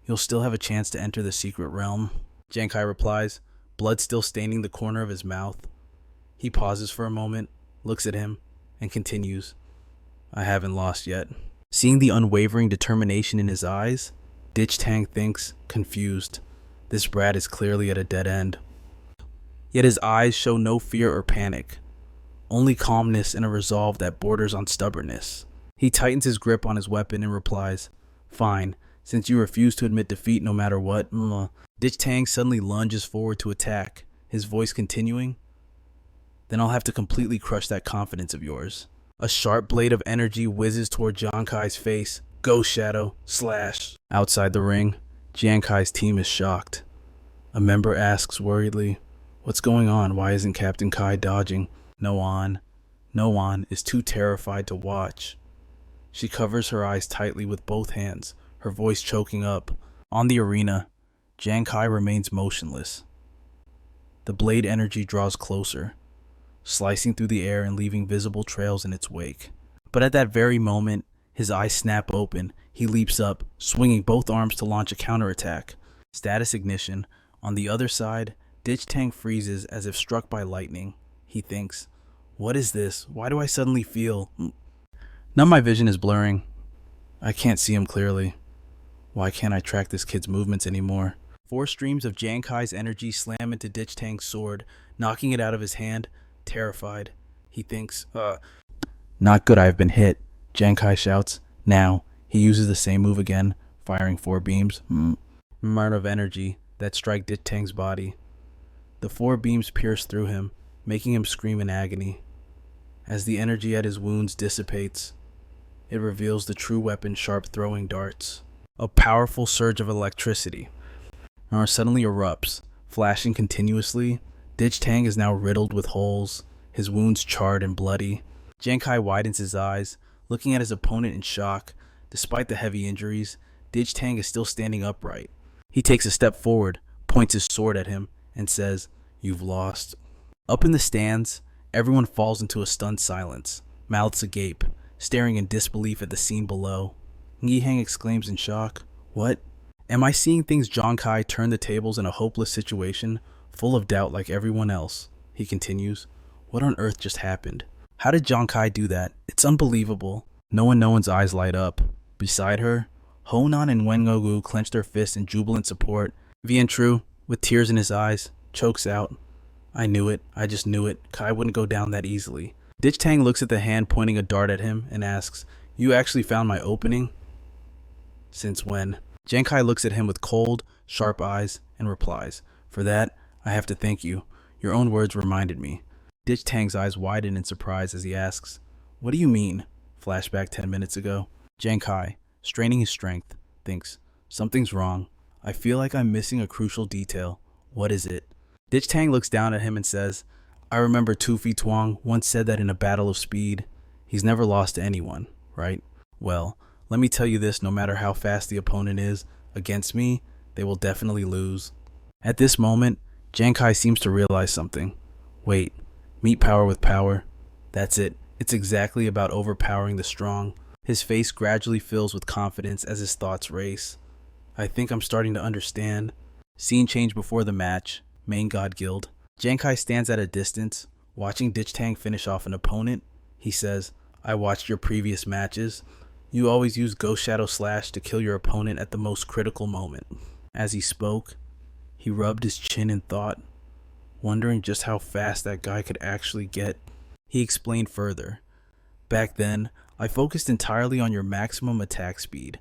S1: you'll still have a chance to enter the secret realm. Giang Khai replies, blood still staining the corner of his mouth. He pauses for a moment, looks at him, and continues, I haven't lost yet. Seeing the unwavering determination in his eyes, Deech Tang thinks, confused, this brat is clearly at a dead end. Yet his eyes show no fear or panic, only calmness and a resolve that borders on stubbornness. He tightens his grip on his weapon and replies, fine, since you refuse to admit defeat no matter what. Deech Tang suddenly lunges forward to attack, his voice continuing, then I'll have to completely crush that confidence of yours. A sharp blade of energy whizzes toward Giang Khai's face. Ghost Shadow, slash. Outside the ring, Giang Khai's team is shocked. A member asks worriedly, what's going on? Why isn't Captain Khai dodging? No An is too terrified to watch. She covers her eyes tightly with both hands, her voice choking up. On the arena, Giang Khai remains motionless. The blade energy draws closer, slicing through the air and leaving visible trails in its wake. But at that very moment, his eyes snap open. He leaps up, swinging both arms to launch a counterattack. Status ignition. On the other side, Deech Tang freezes as if struck by lightning. He thinks, what is this? Why do I suddenly feel... Now my vision is blurring. I can't see him clearly. Why can't I track this kid's movements anymore? 4 streams of Giang Khai's energy slam into Deech Tang's sword, knocking it out of his hand. Terrified, he thinks, not good, I've been hit. Giang Khai shouts. Now, he uses the same move again, firing 4 beams. Amount of energy that strike Deech Tang's body. The 4 beams pierce through him, making him scream in agony. As the energy at his wounds dissipates, it reveals the true weapon's sharp throwing darts. A powerful surge of electricity suddenly erupts, flashing continuously. Deech Tang is now riddled with holes, his wounds charred and bloody. Giang Khai widens his eyes, looking at his opponent in shock. Despite the heavy injuries, Deech Tang is still standing upright. He takes a step forward, points his sword at him, and says, you've lost. Up in the stands, everyone falls into a stunned silence, mouths agape, staring in disbelief at the scene below. Yi Heng exclaims in shock, what? Am I seeing things? Giang Khai turn the tables in a hopeless situation, full of doubt like everyone else. He continues, what on earth just happened? How did Giang Khai do that? It's unbelievable. No one's eyes light up. Beside her, Honan and Wengogu clench their fists in jubilant support. Vien Tru, with tears in his eyes, chokes out, I knew it. I just knew it. Khai wouldn't go down that easily. Deech Tang looks at the hand pointing a dart at him and asks, you actually found my opening? Since when? Giang Khai looks at him with cold, sharp eyes and replies, for that, I have to thank you. Your own words reminded me. Deech Tang's eyes widen in surprise as he asks, what do you mean? Flashback 10 minutes ago. Giang Khai, straining his strength, thinks, something's wrong. I feel like I'm missing a crucial detail. What is it? Deech Tang looks down at him and says, I remember Tufi Tuong once said that in a battle of speed, he's never lost to anyone, right? Well, let me tell you this, no matter how fast the opponent is, against me, they will definitely lose. At this moment, Giang Khai seems to realize something. Wait, meet power with power. That's it. It's exactly about overpowering the strong. His face gradually fills with confidence as his thoughts race. I think I'm starting to understand. Scene change before the match. Main God Guild. Giang Khai stands at a distance, watching Dich Tang finish off an opponent. He says, I watched your previous matches. You always use Ghost Shadow Slash to kill your opponent at the most critical moment. As he spoke, he rubbed his chin in thought, wondering just how fast that guy could actually get. He explained further. Back then, I focused entirely on your maximum attack speed.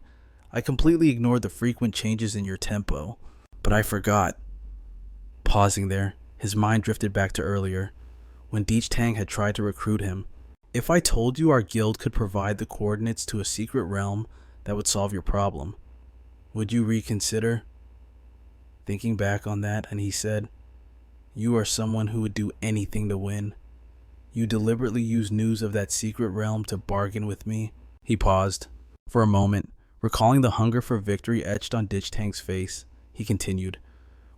S1: I completely ignored the frequent changes in your tempo. But I forgot. Pausing there, his mind drifted back to earlier, when Dich Tang had tried to recruit him. If I told you our guild could provide the coordinates to a secret realm that would solve your problem, would you reconsider? Thinking back on that, and he said, you are someone who would do anything to win. You deliberately used news of that secret realm to bargain with me. He paused. For a moment, recalling the hunger for victory etched on Dich Tang's face, he continued,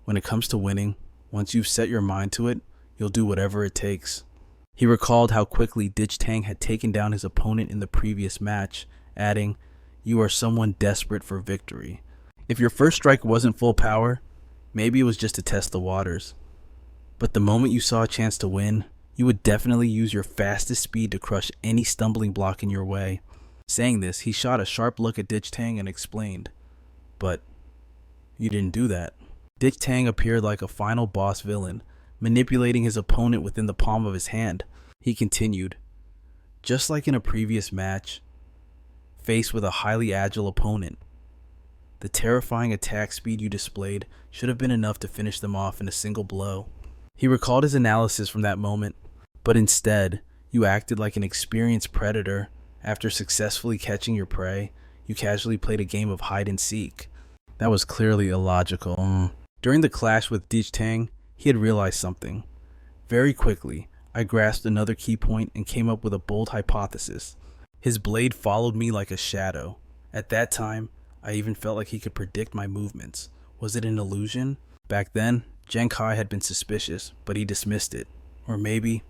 S1: when it comes to winning, once you've set your mind to it, you'll do whatever it takes. He recalled how quickly Dich Tang had taken down his opponent in the previous match, adding, you are someone desperate for victory. If your first strike wasn't full power, maybe it was just to test the waters. But the moment you saw a chance to win, you would definitely use your fastest speed to crush any stumbling block in your way. Saying this, he shot a sharp look at Dich Tang and explained, but you didn't do that. Dich Tang appeared like a final boss villain, manipulating his opponent within the palm of his hand. He continued, just like in a previous match, faced with a highly agile opponent, the terrifying attack speed you displayed should have been enough to finish them off in a single blow. He recalled his analysis from that moment, but instead, you acted like an experienced predator. After successfully catching your prey, you casually played a game of hide and seek. That was clearly illogical. During the clash with Dich Tang, he had realized something. Very quickly, I grasped another key point and came up with a bold hypothesis. His blade followed me like a shadow. At that time, I even felt like he could predict my movements. Was it an illusion? Back then, Giang Khai had been suspicious, but he dismissed it. Or maybe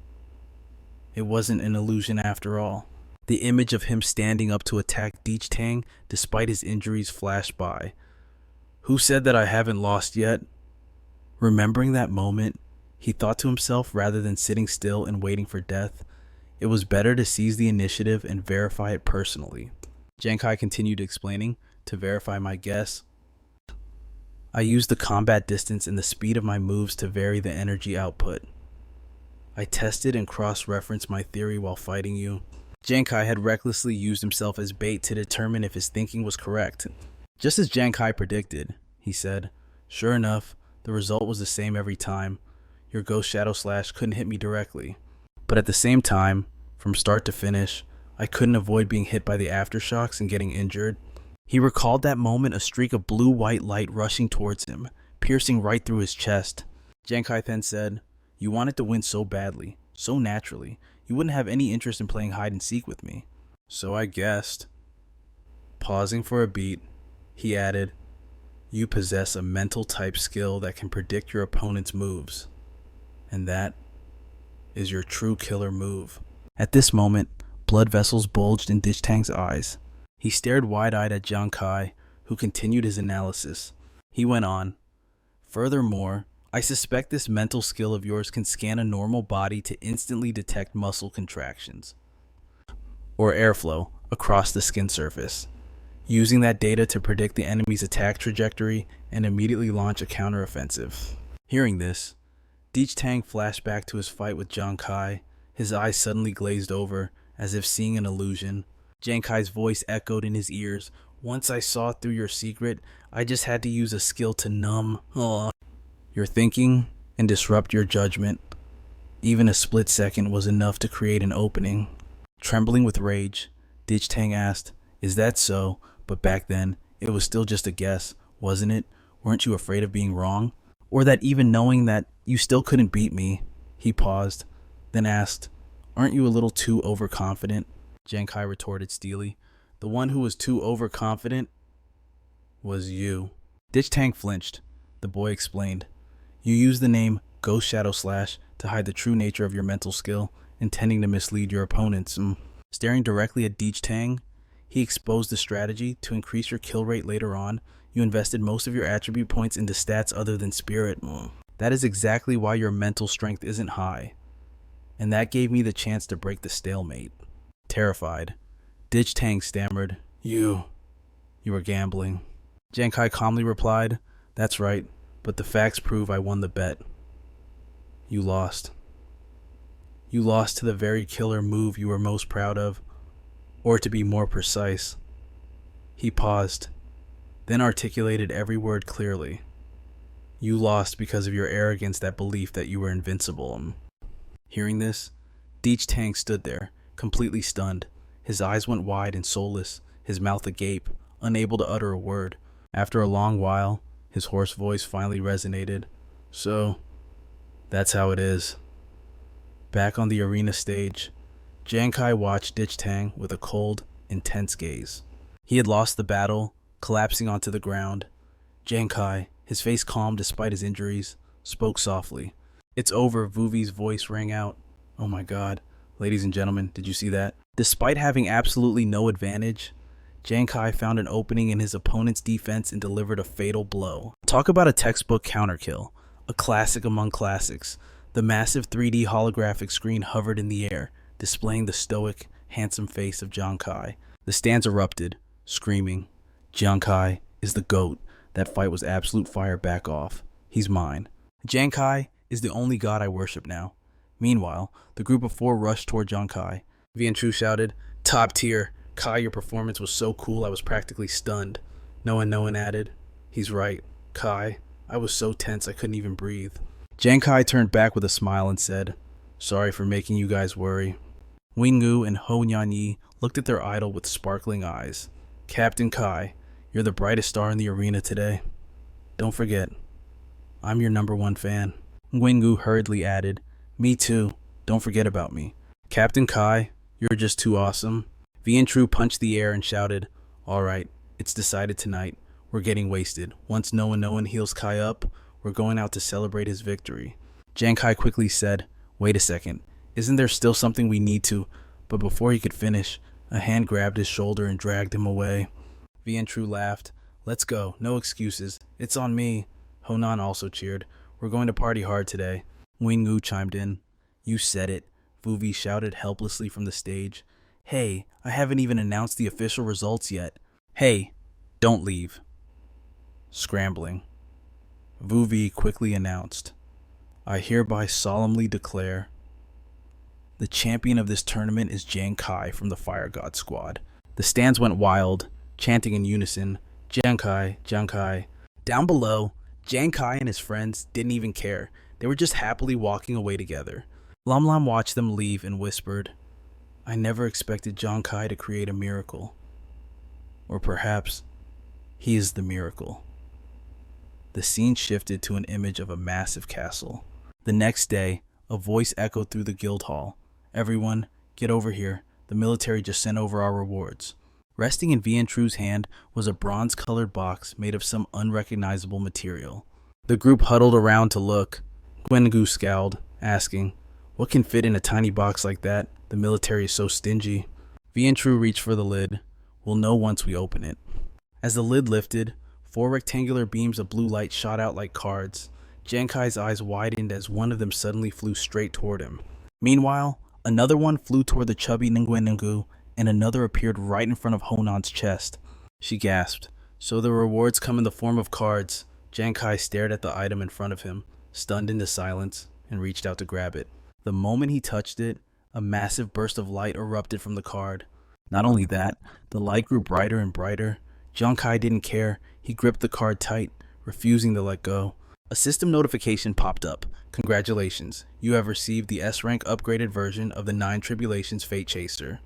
S1: it wasn't an illusion after all. The image of him standing up to attack Dich Tang despite his injuries flashed by. Who said that I haven't lost yet? Remembering that moment, he thought to himself rather than sitting still and waiting for death, it was better to seize the initiative and verify it personally. Giang Khai continued explaining, to verify my guess, I used the combat distance and the speed of my moves to vary the energy output. I tested and cross-referenced my theory while fighting you. Giang Khai had recklessly used himself as bait to determine if his thinking was correct. Just as Giang Khai predicted, he said, sure enough, the result was the same every time. Your Ghost Shadow Slash couldn't hit me directly. But at the same time, from start to finish, I couldn't avoid being hit by the aftershocks and getting injured. He recalled that moment, a streak of blue-white light rushing towards him, piercing right through his chest. Giang Khai then said, you wanted to win so badly, so naturally, you wouldn't have any interest in playing hide and seek with me. So I guessed. Pausing for a beat, he added, you possess a mental type skill that can predict your opponent's moves. And that is your true killer move. At this moment, blood vessels bulged in Dich Tang's eyes. He stared wide-eyed at Giang Khai, who continued his analysis. He went on, furthermore, I suspect this mental skill of yours can scan a normal body to instantly detect muscle contractions or airflow across the skin surface, using that data to predict the enemy's attack trajectory and immediately launch a counteroffensive. Hearing this, Dich Tang flashed back to his fight with Giang Khai. His eyes suddenly glazed over, as if seeing an illusion. Giang Khai's voice echoed in his ears. Once I saw through your secret, I just had to use a skill to numb your thinking and disrupt your judgment. Even a split second was enough to create an opening. Trembling with rage, Dich Tang asked, is that so? But back then, it was still just a guess, wasn't it? Weren't you afraid of being wrong? Or that even knowing that you still couldn't beat me, He paused, then asked, "Aren't you a little too overconfident?" Giang Khai retorted steely. "The one who was too overconfident was you." Ditch Tang flinched. The boy explained, "You used the name Ghost Shadow Slash to hide the true nature of your mental skill, intending to mislead your opponents." Staring directly at Ditch Tang, he exposed the strategy to increase your kill rate later on. You invested most of your attribute points into stats other than spirit. That is exactly why your mental strength isn't high. And that gave me the chance to break the stalemate. Terrified, Ditch Tang stammered, You were gambling." Giang Khai calmly replied, "That's right, but the facts prove I won the bet." "You lost. You lost to the very killer move you were most proud of, or to be more precise." He paused, then articulated every word clearly. "You lost because of your arrogance, that belief that you were invincible." Hearing this, Ditch Tang stood there, completely stunned. His eyes went wide and soulless, his mouth agape, unable to utter a word. After a long while, his hoarse voice finally resonated. "So, that's how it is." Back on the arena stage, Giang Khai watched Ditch Tang with a cold, intense gaze. He had lost the battle, collapsing onto the ground. Giang Khai, his face calm despite his injuries, spoke softly. "It's over," Vuvi's voice rang out. "Oh my god. Ladies and gentlemen, did you see that?" Despite having absolutely no advantage, Giang Khai found an opening in his opponent's defense and delivered a fatal blow. Talk about a textbook counterkill, a classic among classics. The massive 3D holographic screen hovered in the air, displaying the stoic, handsome face of Giang Khai. The stands erupted, screaming, "Giang Khai is the GOAT. That fight was absolute fire. Back off. He's mine. Giang Khai is the only god I worship now." Meanwhile, the group of four rushed toward Giang Khai. Vian Chu shouted, "Top tier. Kai, your performance was so cool I was practically stunned." No one added, "He's right. Kai, I was so tense I couldn't even breathe." Giang Khai turned back with a smile and said, "Sorry for making you guys worry." Wingu and Ho Nyanyi looked at their idol with sparkling eyes. "Captain Kai, you're the brightest star in the arena today. Don't forget, I'm your #1 fan." Wingu hurriedly added, "Me too. Don't forget about me." "Captain Kai, you're just too awesome." Vian Chu punched the air and shouted, "All right, it's decided tonight. We're getting wasted. Once no one heals Kai up, we're going out to celebrate his victory." Giang Khai quickly said, "Wait a second. Isn't there still something we need to?" But before he could finish, a hand grabbed his shoulder and dragged him away. Vian Chu laughed. "Let's go. No excuses. It's on me." Honan also cheered. "We're going to party hard today." Wingu chimed in. "You said it," Vuvi shouted helplessly from the stage. "Hey, I haven't even announced the official results yet." "Hey, don't leave." Scrambling, Vuvi quickly announced, "I hereby solemnly declare the champion of this tournament is Giang Khai from the Fire God Squad." The stands went wild, chanting in unison, "Giang Khai, Giang Khai." Down below, Giang Khai and his friends didn't even care. They were just happily walking away together. Lam Lam watched them leave and whispered, "I never expected Giang Khai to create a miracle. Or perhaps he is the miracle." The scene shifted to an image of a massive castle. The next day, a voice echoed through the guild hall. "Everyone, get over here. The military just sent over our rewards." Resting in Vian Chu's hand was a bronze-colored box made of some unrecognizable material. The group huddled around to look. Gwengu scowled, asking, "What can fit in a tiny box like that? The military is so stingy." Vian Chu reached for the lid. "We'll know once we open it." As the lid lifted, 4 rectangular beams of blue light shot out like cards. Giang Khai's eyes widened as one of them suddenly flew straight toward him. Meanwhile, another one flew toward the chubby Nguyengu, and another appeared right in front of Honan's chest. She gasped. "So the rewards come in the form of cards." Giang Khai stared at the item in front of him, stunned into silence, and reached out to grab it. The moment he touched it, a massive burst of light erupted from the card. Not only that, the light grew brighter and brighter. Giang Khai didn't care. He gripped the card tight, refusing to let go. A system notification popped up. "Congratulations, you have received the S-rank upgraded version of the 9 Tribulations Fate Chaser."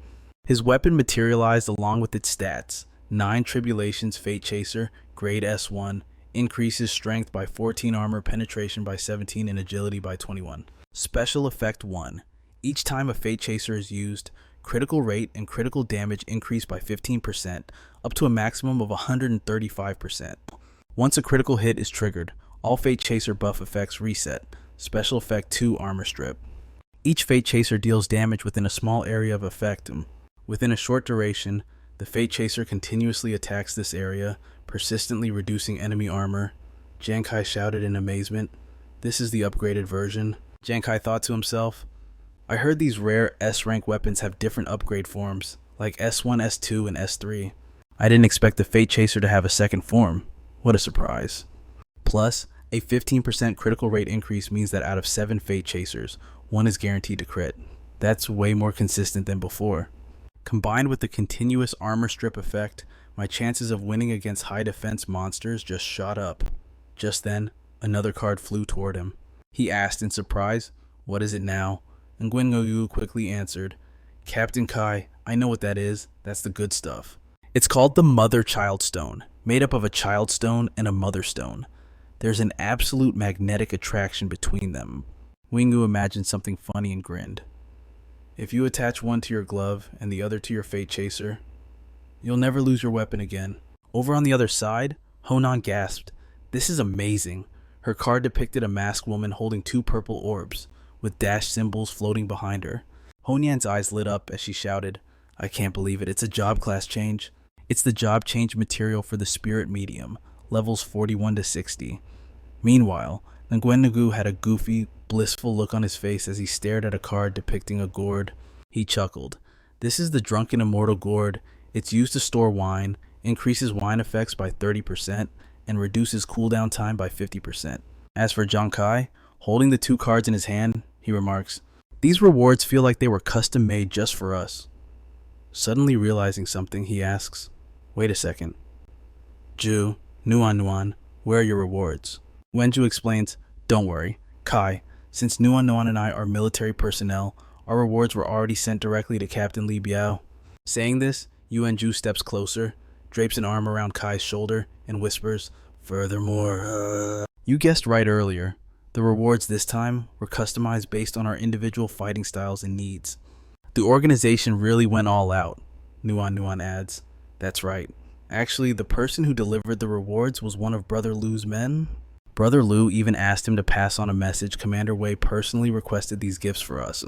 S1: His weapon materialized along with its stats. 9 Tribulations Fate Chaser, grade S1, Increases strength by 14, armor penetration by 17, and agility by 21. Special Effect 1. Each time a Fate Chaser is used, critical rate and critical damage increase by 15%, up to a maximum of 135%. Once a critical hit is triggered, all Fate Chaser buff effects reset. Special Effect 2, Armor Strip. Each Fate Chaser deals damage within a small area of effect. Within a short duration, the Fate Chaser continuously attacks this area, persistently reducing enemy armor. Giang Khai shouted in amazement. This is the upgraded version. Giang Khai thought to himself, I heard these rare S-rank weapons have different upgrade forms, like S1, S2, and S3. I didn't expect the Fate Chaser to have a second form. What a surprise. Plus, a 15% critical rate increase means that out of 7 Fate Chasers, 1 is guaranteed to crit. That's way more consistent than before. Combined with the continuous armor strip effect, my chances of winning against high defense monsters just shot up. Just then, another card flew toward him. He asked in surprise, What is it now? And Yu quickly answered, Captain Khai, I know what that is. That's the good stuff. It's called the Mother Child Stone, made up of a Child Stone and a Mother Stone. There's an absolute magnetic attraction between them. Yu imagined something funny and grinned. If you attach one to your glove and the other to your Fate Chaser, you'll never lose your weapon again. Over on the other side, Honan gasped, This is amazing. Her card depicted a masked woman holding 2 purple orbs, with dash symbols floating behind her. Honyan's eyes lit up as she shouted, I can't believe it, it's a job class change. It's the job change material for the Spirit Medium, levels 41 to 60. Meanwhile, Nguyen had a goofy, blissful look on his face as he stared at a card depicting a gourd. He chuckled. This is the Drunken Immortal Gourd. It's used to store wine, increases wine effects by 30%, and reduces cooldown time by 50%. As for Giang Khai, holding the 2 cards in his hand, he remarks, These rewards feel like they were custom made just for us. Suddenly realizing something, he asks, Wait a second. Ju, Nuan, where are your rewards? Wenju explains, Don't worry, Kai, since Nuan and I are military personnel, our rewards were already sent directly to Captain Li Biao. Saying this, Ju steps closer, drapes an arm around Kai's shoulder, and whispers, Furthermore, You guessed right earlier. The rewards this time were customized based on our individual fighting styles and needs. The organization really went all out, Nuan adds. That's right. Actually, the person who delivered the rewards was one of Brother Lu's men. Brother Lu even asked him to pass on a message Commander Wei personally requested these gifts for us.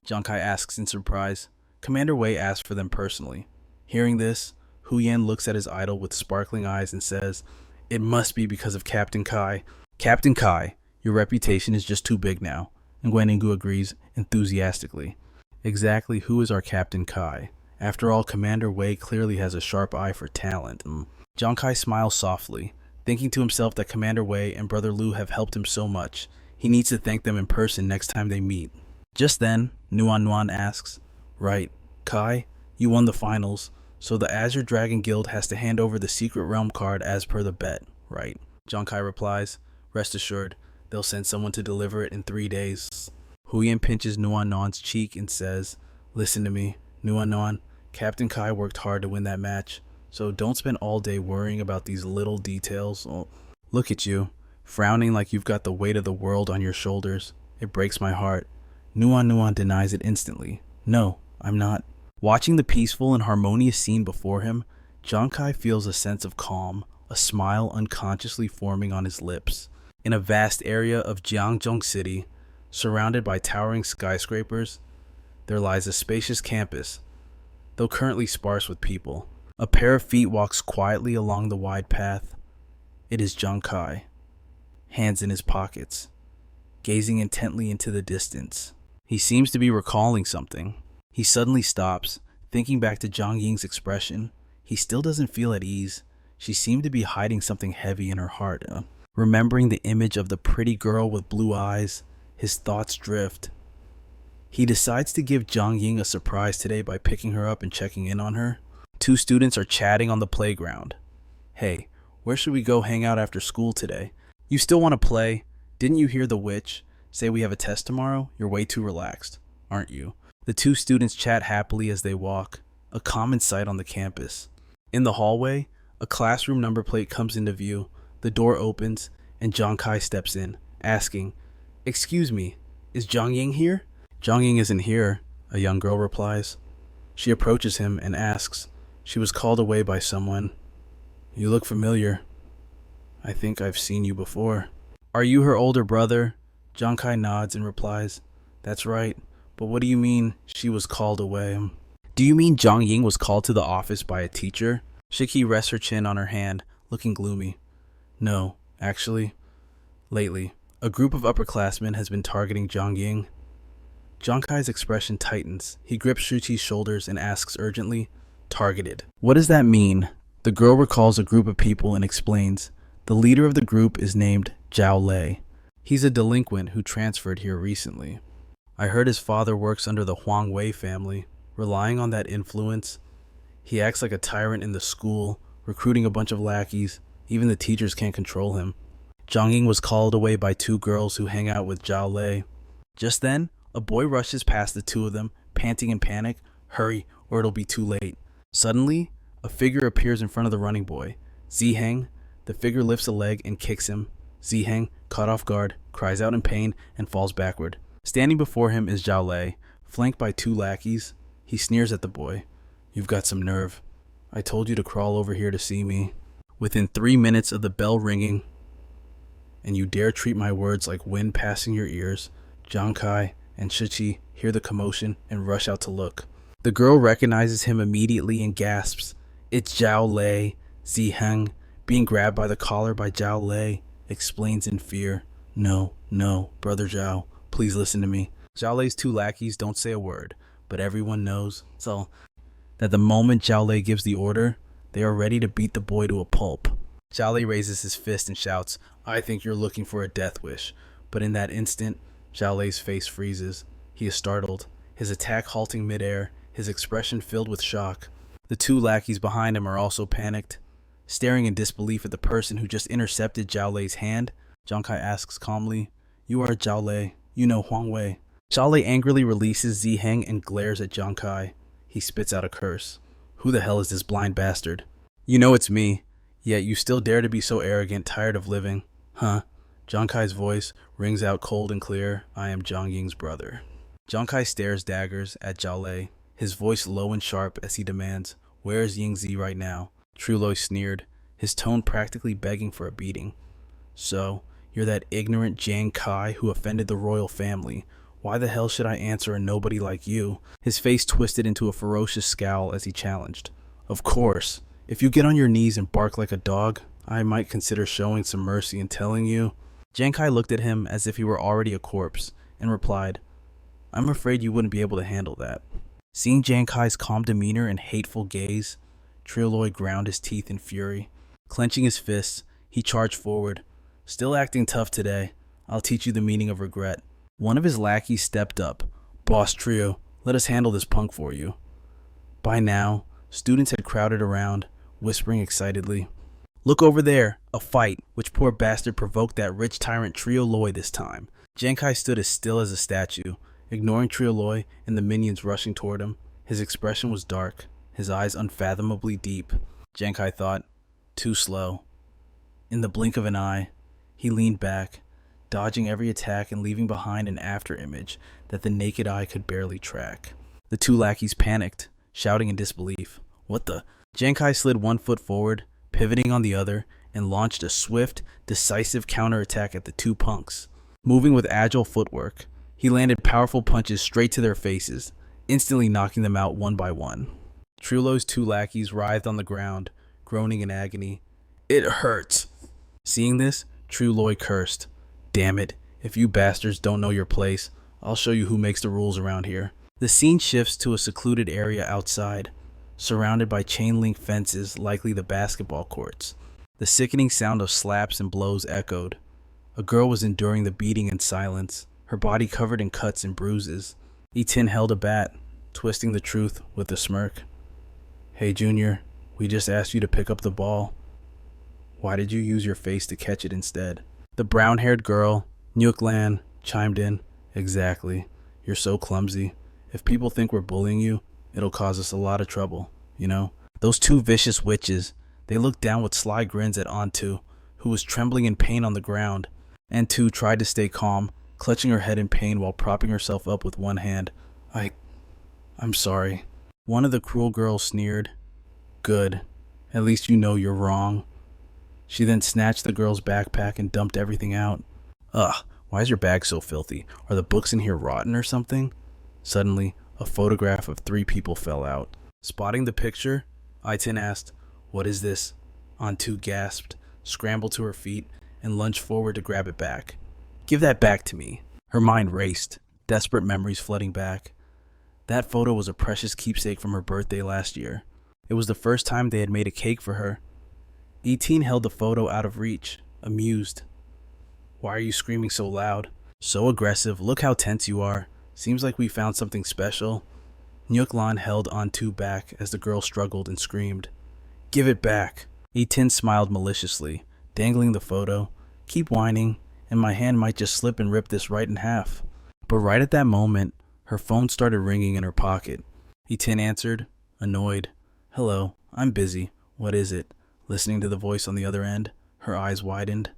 S1: Giang Khai asks in surprise. Commander Wei asked for them personally. Hearing this, Hu Yan looks at his idol with sparkling eyes and says, It must be because of Captain Khai. Captain Khai, your reputation is just too big now. And Guan agrees enthusiastically. Exactly who is our Captain Khai? After all, Commander Wei clearly has a sharp eye for talent. Giang Khai smiles softly, thinking to himself that Commander Wei and Brother Lu have helped him so much. He needs to thank them in person next time they meet. Just then, Nuan asks, Right, Kai, you won the finals, so the Azure Dragon Guild has to hand over the Secret Realm card as per the bet, right? Giang Khai replies, Rest assured, they'll send someone to deliver it in 3 days. Huyan pinches Nuan's cheek and says, Listen to me, Nuan, Captain Kai worked hard to win that match, so don't spend all day worrying about these little details. Oh, look at you, frowning like you've got the weight of the world on your shoulders. It breaks my heart. Nuan denies it instantly. No, I'm not. Watching the peaceful and harmonious scene before him, Giang Khai feels a sense of calm, a smile unconsciously forming on his lips. In a vast area of Jiangzhou City, surrounded by towering skyscrapers, there lies a spacious campus, though currently sparse with people. A pair of feet walks quietly along the wide path. It is Giang Khai, hands in his pockets, gazing intently into the distance. He seems to be recalling something. He suddenly stops, thinking back to Zhang Ying's expression. He still doesn't feel at ease. She seemed to be hiding something heavy in her heart. Remembering the image of the pretty girl with blue eyes, his thoughts drift. He decides to give Zhang Ying a surprise today by picking her up and checking in on her. 2 students are chatting on the playground. Hey, where should we go hang out after school today? You still want to play? Didn't you hear the witch say we have a test tomorrow? You're way too relaxed, aren't you? The 2 students chat happily as they walk, a common sight on the campus. In the hallway, a classroom number plate comes into view, The door opens, and Giang Khai steps in, asking, "Excuse me, is Zhang Ying here?" "Zhang Ying isn't here," a young girl replies. She approaches him and asks, "She was called away by someone. You look familiar. I think I've seen you before." "Are you her older brother?" Giang Khai nods and replies, "That's right, but what do you mean she was called away?" "Do you mean Zhang Ying was called to the office by a teacher?" Shiki rests her chin on her hand, looking gloomy. "No, actually. Lately, a group of upperclassmen has been targeting Zhang Ying." Giang Kai's expression tightens. He grips Shuqi's shoulders and asks urgently, "Targeted. What does that mean?" The girl recalls a group of people and explains, "The leader of the group is named Zhao Lei. He's a delinquent who transferred here recently. I heard his father works under the Huang Wei family, relying on that influence. He acts like a tyrant in the school, recruiting a bunch of lackeys. Even the teachers can't control him." Zhang Ying was called away by two girls who hang out with Zhao Lei. Just then, a boy rushes past the two of them, panting in panic. "Hurry, or it'll be too late." Suddenly, a figure appears in front of the running boy. Ziheng. The figure lifts a leg and kicks him. Ziheng, caught off guard, cries out in pain and falls backward. Standing before him is Zhao Lei, flanked by two lackeys. He sneers at the boy. "You've got some nerve. I told you to crawl over here to see me. Within 3 minutes of the bell ringing, and you dare treat my words like wind passing your ears." Giang Khai and Shichi hear the commotion and rush out to look. The girl recognizes him immediately and gasps, "It's Zhao Lei." Ziheng, being grabbed by the collar by Zhao Lei, explains in fear, No, brother Zhao, please listen to me." Zhao Lei's two lackeys don't say a word, but everyone knows that the moment Zhao Lei gives the order, they are ready to beat the boy to a pulp. Zhao Lei raises his fist and shouts, "I think you're looking for a death wish." But in that instant, Zhao Lei's face freezes. He is startled, his attack halting midair, his expression filled with shock. The two lackeys behind him are also panicked. Staring in disbelief at the person who just intercepted Zhao Lei's hand, Giang Khai asks calmly, "You are Zhao Lei. You know Huang Wei." Zhao Lei angrily releases Ziheng and glares at Giang Khai. He spits out a curse. "Who the hell is this blind bastard? You know it's me, yet you still dare to be so arrogant, tired of living, huh?" Giang Kai's voice rings out cold and clear. "I am Zhang Ying's brother." Giang Khai stares daggers at Zhao Lei, his voice low and sharp as he demands, "Where is Yingzi right now?" Truloi sneered, his tone practically begging for a beating. "So, you're that ignorant Giang Khai who offended the royal family. Why the hell should I answer a nobody like you?" His face twisted into a ferocious scowl as he challenged. "Of course. If you get on your knees and bark like a dog, I might consider showing some mercy and telling you." Giang Khai looked at him as if he were already a corpse and replied, "I'm afraid you wouldn't be able to handle that." Seeing Giang Kai's calm demeanor and hateful gaze, Truloi ground his teeth in fury. Clenching his fists, he charged forward. "Still acting tough today. I'll teach you the meaning of regret." One of his lackeys stepped up. "Boss Trio, let us handle this punk for you." By now, students had crowded around, whispering excitedly, "Look over there, a fight. Which poor bastard provoked that rich tyrant Truloi this time?" Giang Khai stood as still as a statue, ignoring Truloi and the minions rushing toward him. His expression was dark, his eyes unfathomably deep. Giang Khai thought, too slow. In the blink of an eye, he leaned back, dodging every attack and leaving behind an afterimage that the naked eye could barely track. The two lackeys panicked, shouting in disbelief. "What the?" Giang Khai slid 1 foot forward, pivoting on the other, and launched a swift, decisive counterattack at the two punks. Moving with agile footwork, he landed powerful punches straight to their faces, instantly knocking them out one by one. Trulo's two lackeys writhed on the ground, groaning in agony. "It hurts." Seeing this, Truloi cursed. "Damn it, if you bastards don't know your place, I'll show you who makes the rules around here." The scene shifts to a secluded area outside, surrounded by chain-link fences, likely the basketball courts. The sickening sound of slaps and blows echoed. A girl was enduring the beating in silence, her body covered in cuts and bruises. Etin held a bat, twisting the truth with a smirk. "Hey, Junior, we just asked you to pick up the ball. Why did you use your face to catch it instead?" The brown-haired girl, Nyuk-lan, chimed in. "Exactly. You're so clumsy. If people think we're bullying you, it'll cause us a lot of trouble, you know? Those two vicious witches, they looked down with sly grins at Antu, who was trembling in pain on the ground. And two tried to stay calm, clutching her head in pain while propping herself up with one hand. I'm sorry. One of the cruel girls sneered. Good. At least you know you're wrong. She then snatched the girl's backpack and dumped everything out. Ugh, why is your bag so filthy? Are the books in here rotten or something? Suddenly, a photograph of 3 people fell out. Spotting the picture, Aitin asked, "What is this?" Antu gasped, scrambled to her feet, and lunged forward to grab it back. "Give that back to me." Her mind raced, desperate memories flooding back. That photo was a precious keepsake from her birthday last year. It was the first time they had made a cake for her. Eiteen held the photo out of reach, amused. "Why are you screaming so loud? So aggressive, look how tense you are. Seems like we found something special." Nyuklan held Antu back as the girl struggled and screamed. "Give it back." Eitin smiled maliciously, dangling the photo. "Keep whining, and my hand might just slip and rip this right in half." But right at that moment, her phone started ringing in her pocket. Eitin answered, annoyed. "Hello, I'm busy. What is it?" Listening to the voice on the other end, her eyes widened.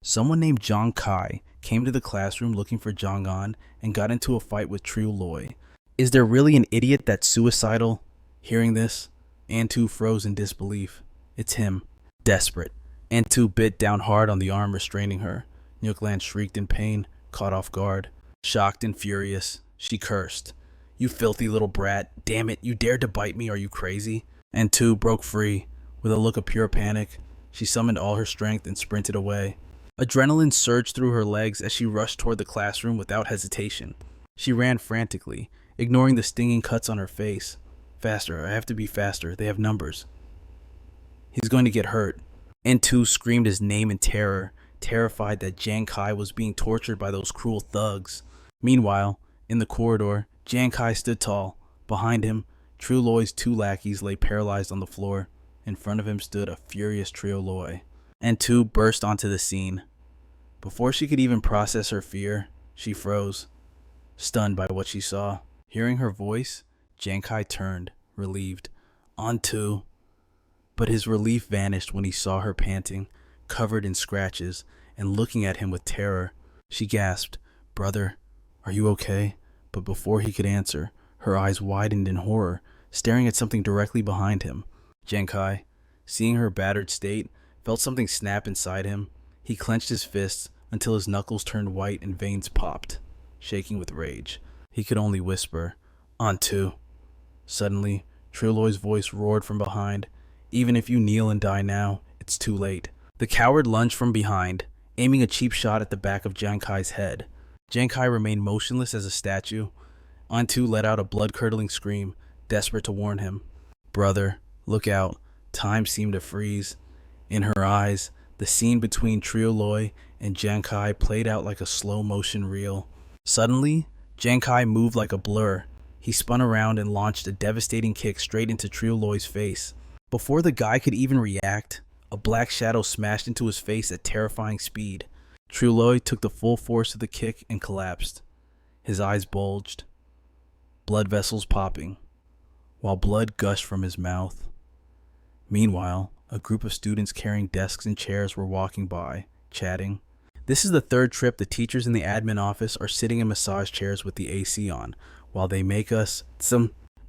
S1: Someone named Giang Khai came to the classroom looking for Jong-an and got into a fight with Triu Loi. Is there really an idiot that's suicidal? Hearing this, Antu froze in disbelief. It's him. Desperate. Antu bit down hard on the arm restraining her. Nyuklan shrieked in pain, caught off guard. Shocked and furious, she cursed. "You filthy little brat. Damn it, you dared to bite me, are you crazy?" Antu broke free. With a look of pure panic, she summoned all her strength and sprinted away. Adrenaline surged through her legs as she rushed toward the classroom without hesitation. She ran frantically, ignoring the stinging cuts on her face. "Faster, I have to be faster. They have numbers. He's going to get hurt." Antu screamed his name in terror, terrified that Giang Khai was being tortured by those cruel thugs. Meanwhile, in the corridor, Giang Khai stood tall. Behind him, Triu Loi's 2 lackeys lay paralyzed on the floor. In front of him stood a furious Triu Loi. Antu burst onto the scene. Before she could even process her fear, she froze, stunned by what she saw. Hearing her voice, Giang Khai turned, relieved. "Antu." But his relief vanished when he saw her panting, covered in scratches, and looking at him with terror. She gasped, "Brother, are you okay?" But before he could answer, her eyes widened in horror, staring at something directly behind him. Giang Khai, seeing her battered state, felt something snap inside him. He clenched his fists until his knuckles turned white and veins popped. Shaking with rage, he could only whisper, "Antu." Suddenly, Triu Loi's voice roared from behind. "Even if you kneel and die now, it's too late." The coward lunged from behind, aiming a cheap shot at the back of Giang Khai's head. Giang Khai remained motionless as a statue. Antu let out a blood-curdling scream, desperate to warn him. "Brother, look out." Time seemed to freeze. In her eyes, the scene between Triu Loi and Giang Khai played out like a slow-motion reel. Suddenly, Giang Khai moved like a blur. He spun around and launched a devastating kick straight into Triu Loi's face. Before the guy could even react, a black shadow smashed into his face at terrifying speed. Triu Loi took the full force of the kick and collapsed. His eyes bulged, blood vessels popping, while blood gushed from his mouth. Meanwhile, a group of students carrying desks and chairs were walking by, chatting. This is the 3rd trip the teachers in the admin office are sitting in massage chairs with the AC on, while they make us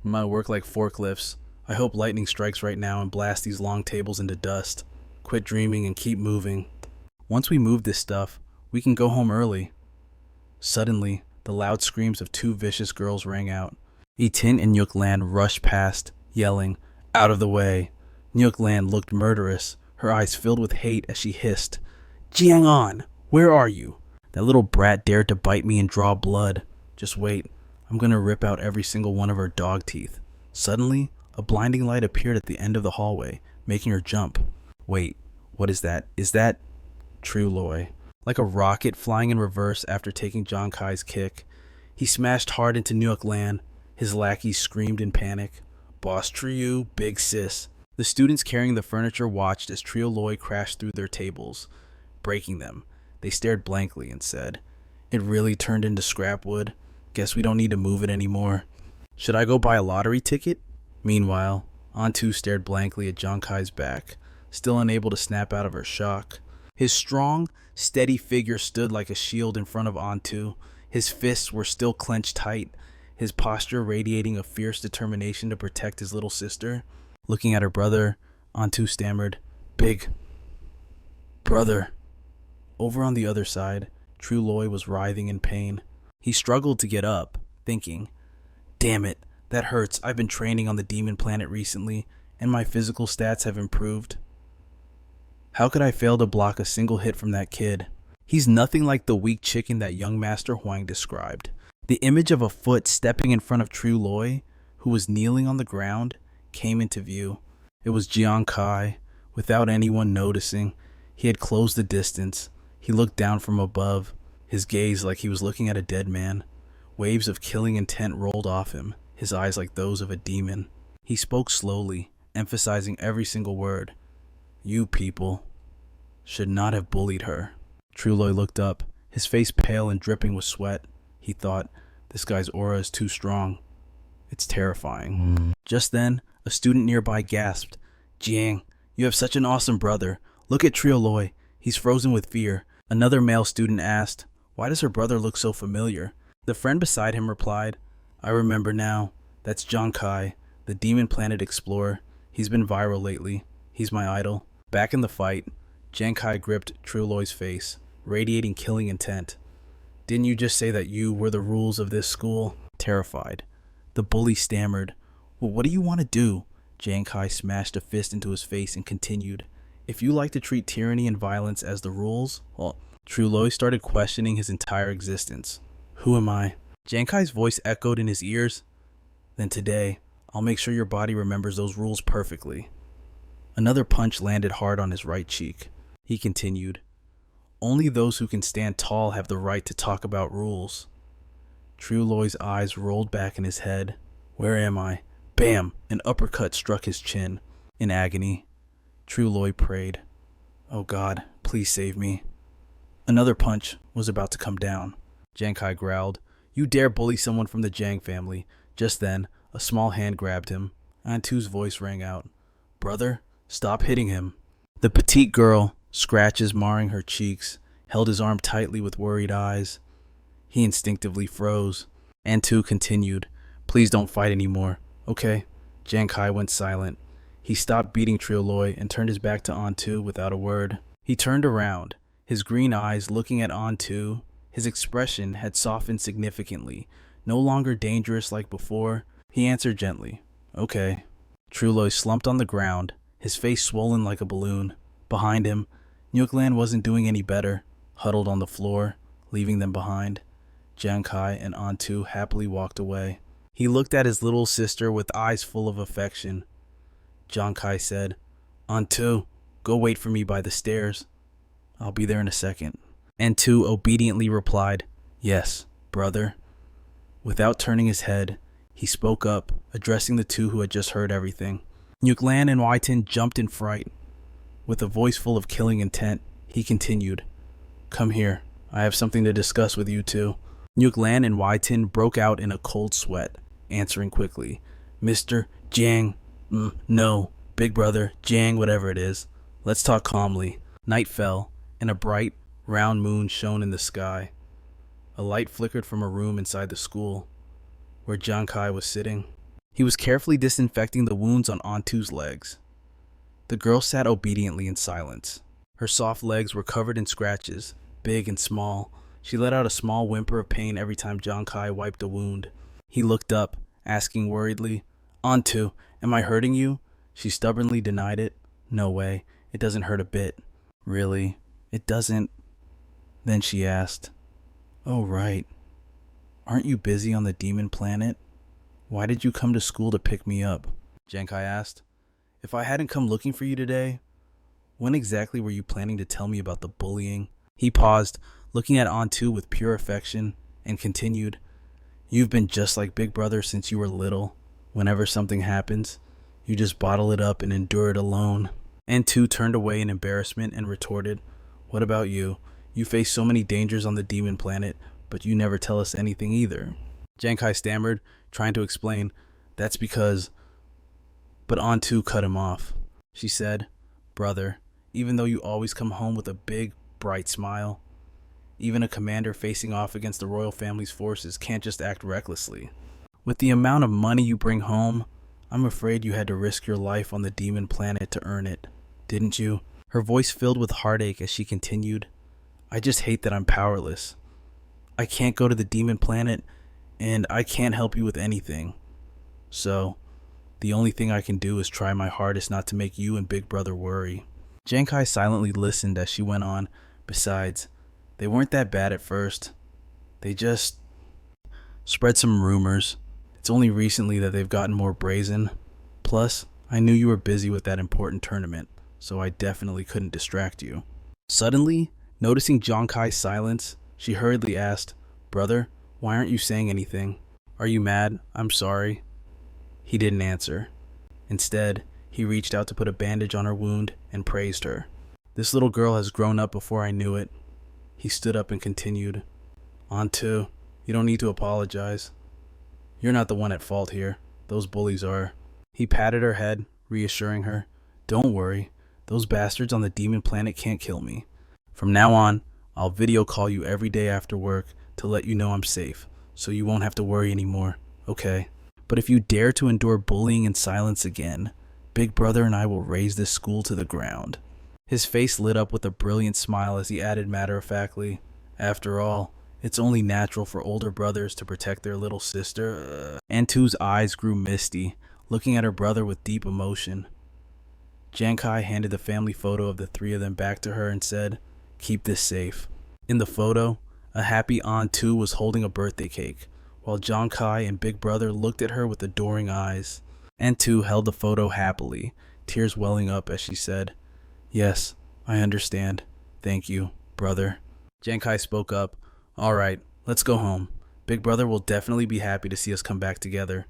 S1: might work like forklifts. I hope lightning strikes right now and blasts these long tables into dust. Quit dreaming and keep moving. Once we move this stuff, we can go home early. Suddenly, the loud screams of 2 vicious girls rang out. Eitin and Nyuklan rushed past, yelling, "Out of the way!" Nyuklan looked murderous, her eyes filled with hate as she hissed, "Jiang-an, where are you? That little brat dared to bite me and draw blood. Just wait, I'm gonna rip out every single one of her dog teeth." Suddenly, a blinding light appeared at the end of the hallway, making her jump. Wait, what is that? Is that Triu Loi? Like a rocket flying in reverse after taking Giang Khai's kick, he smashed hard into Nyuklan. His lackeys screamed in panic, "Boss Triu, big sis." The students carrying the furniture watched as Triu Loi crashed through their tables, breaking them. They stared blankly and said, "It really turned into scrap wood. Guess we don't need to move it anymore. Should I go buy a lottery ticket?" Meanwhile, Antu stared blankly at Giang Khai's back, still unable to snap out of her shock. His strong, steady figure stood like a shield in front of Antu. His fists were still clenched tight, his posture radiating a fierce determination to protect his little sister. Looking at her brother, Antu stammered, "Big brother." Over on the other side, True Loy was writhing in pain. He struggled to get up, thinking, "Damn it, that hurts. I've been training on the demon planet recently, and my physical stats have improved. How could I fail to block a single hit from that kid? He's nothing like the weak chicken that young Master Huang described." The image of a foot stepping in front of True Loy, who was kneeling on the ground, came into view. It was Giang Khai. Without anyone noticing, he had closed the distance. He looked down from above, his gaze like he was looking at a dead man. Waves of killing intent rolled off him, his eyes like those of a demon. He spoke slowly, emphasizing every single word. "You people should not have bullied her." True Loy looked up, his face pale and dripping with sweat. He thought, this guy's aura is too strong. It's terrifying. Just then, a student nearby gasped, "Jiang, you have such an awesome brother. Look at True Loy. He's frozen with fear." Another male student asked, "Why does her brother look so familiar?" The friend beside him replied, "I remember now. That's Giang Khai, the demon planet explorer. He's been viral lately. He's my idol." Back in the fight, Giang Khai gripped True Loy's face, radiating killing intent. "Didn't you just say that you were the rules of this school?" Terrified, the bully stammered, "Well, what do you want to do?" Giang Khai smashed a fist into his face and continued, "If you like to treat tyranny and violence as the rules, well..." True Loy started questioning his entire existence. "Who am I?" Giang Khai's voice echoed in his ears. "Then today, I'll make sure your body remembers those rules perfectly." Another punch landed hard on his right cheek. He continued, "Only those who can stand tall have the right to talk about rules." True Loy's eyes rolled back in his head. "Where am I?" Bam! An uppercut struck his chin. In agony, True Loy prayed, "Oh God, please save me." Another punch was about to come down. Giang Khai growled, "You dare bully someone from the Jiang family." Just then, a small hand grabbed him. Antu's voice rang out, "Brother, stop hitting him." The petite girl, scratches marring her cheeks, held his arm tightly with worried eyes. He instinctively froze. Antu continued, "Please don't fight anymore, okay?" Giang Khai went silent. He stopped beating True Loy and turned his back to Antu without a word. He turned around, his green eyes looking at Antu. His expression had softened significantly, no longer dangerous like before. He answered gently, "Okay." True Loy slumped on the ground, his face swollen like a balloon. Behind him, Nyuklan wasn't doing any better, huddled on the floor, leaving them behind. Giang Khai and Antu happily walked away. He looked at his little sister with eyes full of affection. Giang Khai said, "Antu, go wait for me by the stairs. I'll be there in a second." Antu obediently replied, "Yes, brother." Without turning his head, he spoke up, addressing the two who had just heard everything. Nyuklan and Waitin jumped in fright. With a voice full of killing intent, he continued, "Come here. I have something to discuss with you two." Nyuklan and Waitin broke out in a cold sweat, answering quickly, "Mr. Jiang, no, big brother, Jiang, whatever it is. Let's talk calmly." Night fell, and a bright, round moon shone in the sky. A light flickered from a room inside the school, where Giang Khai was sitting. He was carefully disinfecting the wounds on Antu's legs. The girl sat obediently in silence. Her soft legs were covered in scratches, big and small. She let out a small whimper of pain every time Giang Khai wiped a wound. He looked up, asking worriedly, "Antu, am I hurting you?" She stubbornly denied it. "No way, it doesn't hurt a bit." "Really? It doesn't?" Then she asked, "Oh right, aren't you busy on the demon planet? Why did you come to school to pick me up?" Giang Khai asked, "If I hadn't come looking for you today, when exactly were you planning to tell me about the bullying?" He paused, looking at Antu with pure affection, and continued, "You've been just like Big Brother since you were little. Whenever something happens, you just bottle it up and endure it alone." Antu turned away in embarrassment and retorted, "What about you? You face so many dangers on the demon planet, but you never tell us anything either." Giang Khai stammered, trying to explain, "That's because..." But Antu cut him off. She said, Brother, even though you always come home with a big, bright smile, even a commander facing off against the royal family's forces can't just act recklessly. With the amount of money you bring home, I'm afraid you had to risk your life on the demon planet to earn it, didn't you? Her voice filled with heartache as she continued, I just hate that I'm powerless. I can't go to the demon planet, and I can't help you with anything. So, the only thing I can do is try my hardest not to make you and Big Brother worry. Giang Khai silently listened as she went on. Besides, they weren't that bad at first. They just spread some rumors. It's only recently that they've gotten more brazen. Plus, I knew you were busy with that important tournament, so I definitely couldn't distract you. Suddenly, noticing Giang Khai's silence, she hurriedly asked, Brother, why aren't you saying anything? Are you mad? I'm sorry. He didn't answer. Instead, he reached out to put a bandage on her wound and praised her. This little girl has grown up before I knew it. He stood up and continued, Antu, you don't need to apologize. You're not the one at fault here. Those bullies are. He patted her head, reassuring her, Don't worry. Those bastards on the demon planet can't kill me. From now on, I'll video call you every day after work to let you know I'm safe, so you won't have to worry anymore, okay? But if you dare to endure bullying in silence again, Big Brother and I will raze this school to the ground. His face lit up with a brilliant smile as he added matter-of-factly, After all, it's only natural for older brothers to protect their little sister. Antu's eyes grew misty, looking at her brother with deep emotion. Giang Khai handed the family photo of the three of them back to her and said, Keep this safe. In the photo, a happy Antu was holding a birthday cake, while Giang Khai and Big Brother looked at her with adoring eyes. Antu held the photo happily, tears welling up as she said, Yes, I understand. Thank you, brother. Giang Khai spoke up, All right, let's go home. Big Brother will definitely be happy to see us come back together.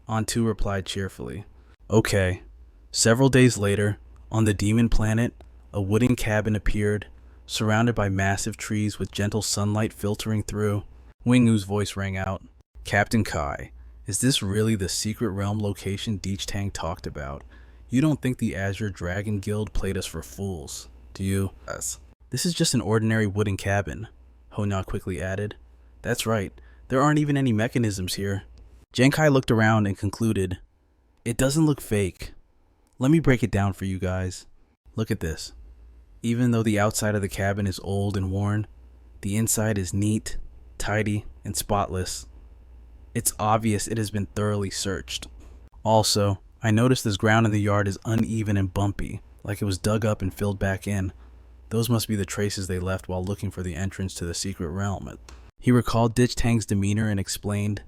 S1: Antu replied cheerfully, Okay. Several days later, on the demon planet, a wooden cabin appeared, surrounded by massive trees with gentle sunlight filtering through. Wingu's voice rang out, Captain Kai, is this really the secret realm location Deech Tang talked about? You don't think the Azure Dragon Guild played us for fools, do you? Yes. This is just an ordinary wooden cabin, Hona quickly added. That's right, there aren't even any mechanisms here. Giang Khai looked around and concluded, It doesn't look fake. Let me break it down for you guys. Look at this. Even though the outside of the cabin is old and worn, the inside is neat, tidy, and spotless. It's obvious it has been thoroughly searched. Also, I noticed this ground in the yard is uneven and bumpy, like it was dug up and filled back in. Those must be the traces they left while looking for the entrance to the secret realm. He recalled Deech Tang's demeanor and explained,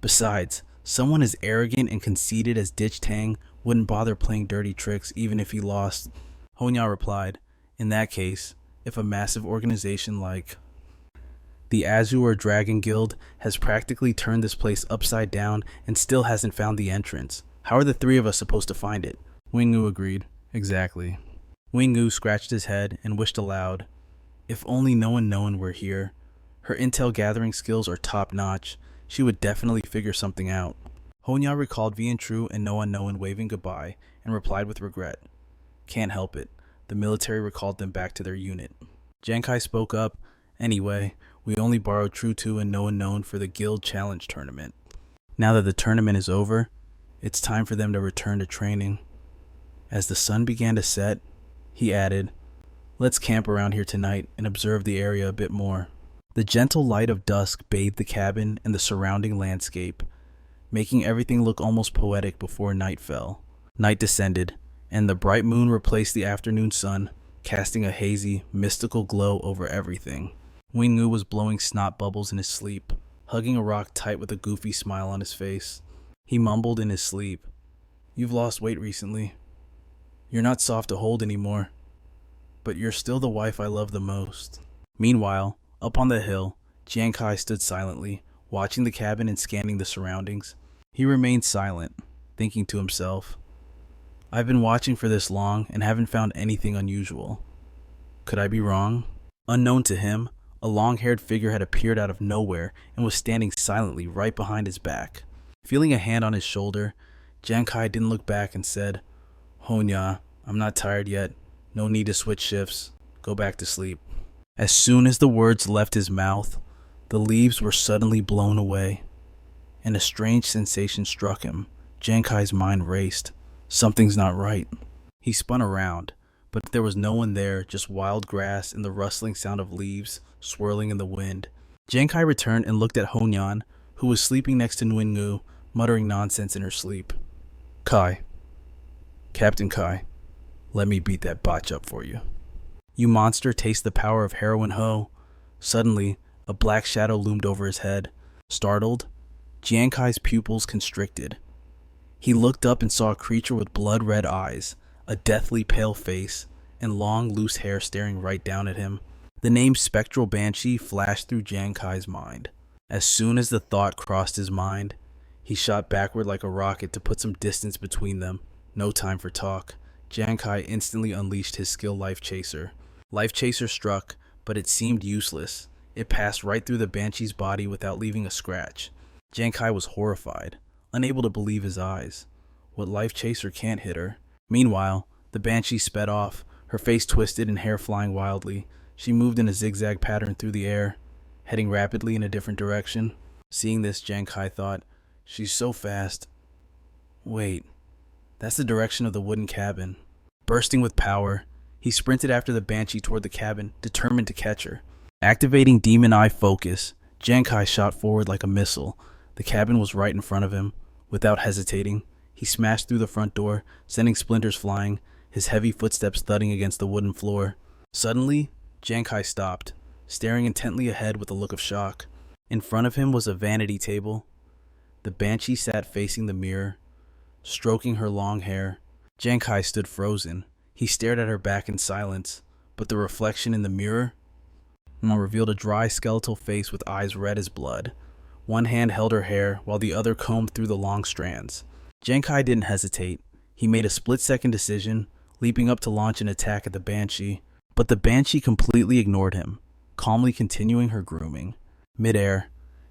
S1: Besides, someone as arrogant and conceited as Deech Tang wouldn't bother playing dirty tricks even if he lost. Honya replied, In that case, if a massive organization like the Azure Dragon Guild has practically turned this place upside down and still hasn't found the entrance, how are the three of us supposed to find it? Wingu agreed. Exactly. Wingu scratched his head and wished aloud, If only no one were here. Her intel gathering skills are top-notch. She would definitely figure something out. Honya recalled Vientru and No Unknown waving goodbye and replied with regret. Can't help it. The military recalled them back to their unit. Giang Khai spoke up. Anyway, we only borrowed True and No Unknown for the Guild Challenge tournament. Now that the tournament is over, it's time for them to return to training. As the sun began to set, he added, Let's camp around here tonight and observe the area a bit more. The gentle light of dusk bathed the cabin and the surrounding landscape, making everything look almost poetic before night fell. Night descended, and the bright moon replaced the afternoon sun, casting a hazy, mystical glow over everything. Wingu was blowing snot bubbles in his sleep, hugging a rock tight with a goofy smile on his face. He mumbled in his sleep, You've lost weight recently. You're not soft to hold anymore, but you're still the wife I love the most. Meanwhile, up on the hill, Giang Khai stood silently, watching the cabin and scanning the surroundings. He remained silent, thinking to himself, I've been watching for this long and haven't found anything unusual. Could I be wrong? Unknown to him, a long-haired figure had appeared out of nowhere and was standing silently right behind his back. Feeling a hand on his shoulder, Giang Khai didn't look back and said, Honya, I'm not tired yet. No need to switch shifts. Go back to sleep. As soon as the words left his mouth, the leaves were suddenly blown away, and a strange sensation struck him. Giang Khai's mind raced. Something's not right. He spun around, but there was no one there, just wild grass and the rustling sound of leaves swirling in the wind. Giang Khai returned and looked at Honyan, who was sleeping next to Nguyen Ngu, muttering nonsense in her sleep. Khai. Captain Khai, let me beat that botch up for you. You monster, taste the power of heroin ho. Suddenly, a black shadow loomed over his head. Startled, Giang Khai's pupils constricted. He looked up and saw a creature with blood-red eyes, a deathly pale face, and long, loose hair staring right down at him. The name Spectral Banshee flashed through Giang Khai's mind. As soon as the thought crossed his mind, he shot backward like a rocket to put some distance between them. No time for talk. Giang Khai instantly unleashed his skill Life Chaser. Life Chaser struck, but it seemed useless. It passed right through the Banshee's body without leaving a scratch. Giang Khai was horrified, unable to believe his eyes. What Life Chaser can't hit her? Meanwhile, the Banshee sped off, her face twisted and hair flying wildly. She moved in a zigzag pattern through the air, heading rapidly in a different direction. Seeing this, Giang Khai thought, she's so fast. Wait, that's the direction of the wooden cabin. Bursting with power, he sprinted after the Banshee toward the cabin, determined to catch her. Activating Demon Eye Focus, Giang Khai shot forward like a missile. The cabin was right in front of him. Without hesitating, he smashed through the front door, sending splinters flying, his heavy footsteps thudding against the wooden floor. Suddenly, Giang Khai stopped, staring intently ahead with a look of shock. In front of him was a vanity table. The Banshee sat facing the mirror, stroking her long hair. Giang Khai stood frozen. He stared at her back in silence, but the reflection in the mirror revealed a dry skeletal face with eyes red as blood. One hand held her hair, while the other combed through the long strands. Giang Khai didn't hesitate. He made a split-second decision, leaping up to launch an attack at the Banshee. But the Banshee completely ignored him, calmly continuing her grooming. Mid-air,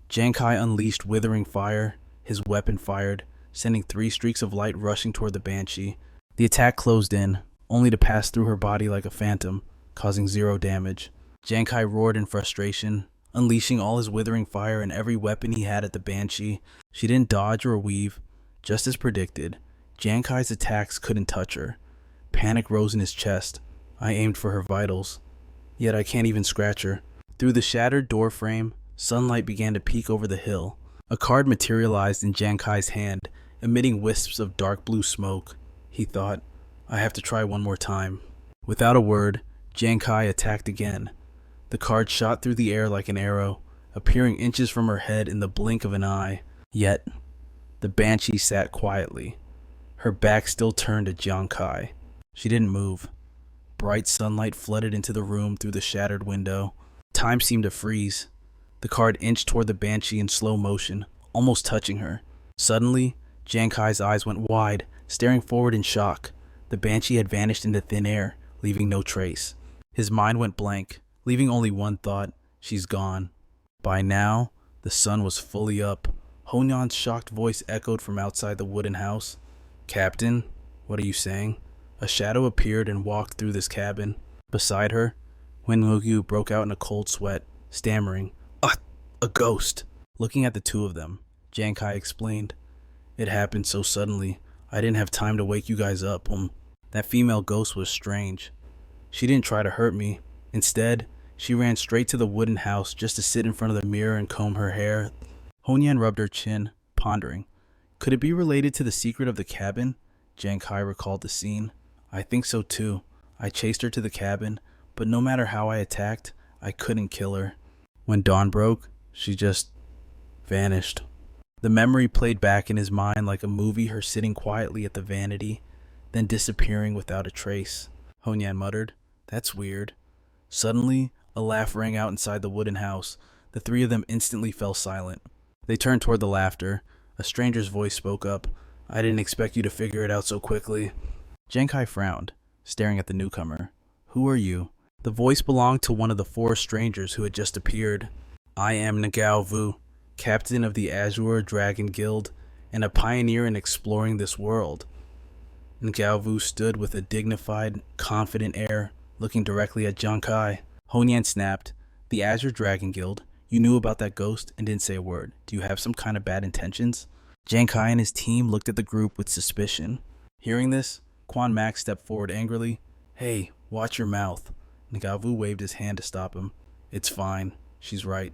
S1: Giang Khai unleashed withering fire. His weapon fired, sending 3 streaks of light rushing toward the Banshee. The attack closed in, only to pass through her body like a phantom, causing 0 damage. Giang Khai roared in frustration, unleashing all his withering fire and every weapon he had at the Banshee. She didn't dodge or weave. Just as predicted, Giang Khai's attacks couldn't touch her. Panic rose in his chest. I aimed for her vitals, yet I can't even scratch her. Through the shattered door frame, sunlight began to peek over the hill. A card materialized in Giang Khai's hand, emitting wisps of dark blue smoke. He thought, I have to try one more time. Without a word, Giang Khai attacked again. The card shot through the air like an arrow, appearing inches from her head in the blink of an eye. Yet, the Banshee sat quietly, her back still turned to Giang Khai. She didn't move. Bright sunlight flooded into the room through the shattered window. Time seemed to freeze. The card inched toward the Banshee in slow motion, almost touching her. Suddenly, Giang Khai's eyes went wide, staring forward in shock. The Banshee had vanished into thin air, leaving no trace. His mind went blank, leaving only one thought: she's gone. By now, the sun was fully up. Honyan's shocked voice echoed from outside the wooden house. Captain, what are you saying? A shadow appeared and walked through this cabin. Beside her, Nguyen Ngu broke out in a cold sweat, stammering, A ghost! Looking at the two of them, Giang Khai explained, It happened so suddenly, I didn't have time to wake you guys up. That female ghost was strange. She didn't try to hurt me. Instead, she ran straight to the wooden house just to sit in front of the mirror and comb her hair. Honyan rubbed her chin, pondering. Could it be related to the secret of the cabin? Giang Khai recalled the scene. I think so too. I chased her to the cabin, but no matter how I attacked, I couldn't kill her. When dawn broke, she just vanished. The memory played back in his mind like a movie, her sitting quietly at the vanity, then disappearing without a trace. Honyan muttered, That's weird. Suddenly, a laugh rang out inside the wooden house. The 3 of them instantly fell silent. They turned toward the laughter. A stranger's voice spoke up. I didn't expect you to figure it out so quickly. Giang Khai frowned, staring at the newcomer. Who are you? The voice belonged to one of the 4 strangers who had just appeared. I am Ngao Vu, captain of the Azure Dragon Guild, and a pioneer in exploring this world. and Galvu stood with a dignified, confident air, looking directly at Giang Khai. Honyan snapped, "The Azure Dragon Guild. You knew about that ghost and didn't say a word. Do you have some kind of bad intentions?" Giang Khai and his team looked at the group with suspicion. Hearing this, Quan Max stepped forward angrily. "Hey, watch your mouth." Ngavu waved his hand to stop him. "It's fine. She's right.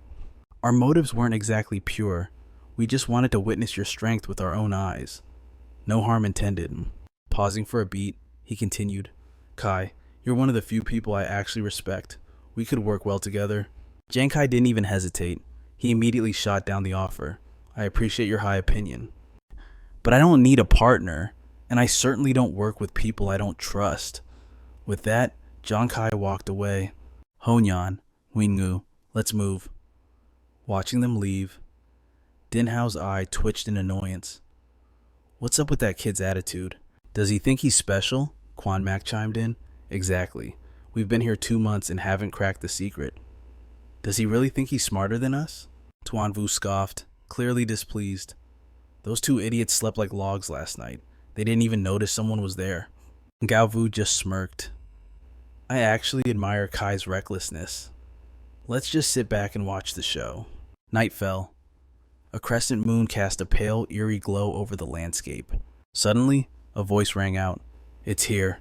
S1: Our motives weren't exactly pure. We just wanted to witness your strength with our own eyes. No harm intended." Pausing for a beat, he continued, "Kai, you're one of the few people I actually respect. We could work well together." Giang Khai didn't even hesitate. He immediately shot down the offer. "I appreciate your high opinion, but I don't need a partner, and I certainly don't work with people I don't trust." With that, Giang Khai walked away. "Honyan, Wingu, let's move." Watching them leave, Din Hao's eye twitched in annoyance. "What's up with that kid's attitude? Does he think he's special?" Quan Mac chimed in. "Exactly. We've been here 2 months and haven't cracked the secret." "Does he really think he's smarter than us?" Tuan Vu scoffed, clearly displeased. "Those 2 idiots slept like logs last night. They didn't even notice someone was there." Gao Vu just smirked. "I actually admire Kai's recklessness. Let's just sit back and watch the show." Night fell. A crescent moon cast a pale, eerie glow over the landscape. Suddenly, a voice rang out. "It's here."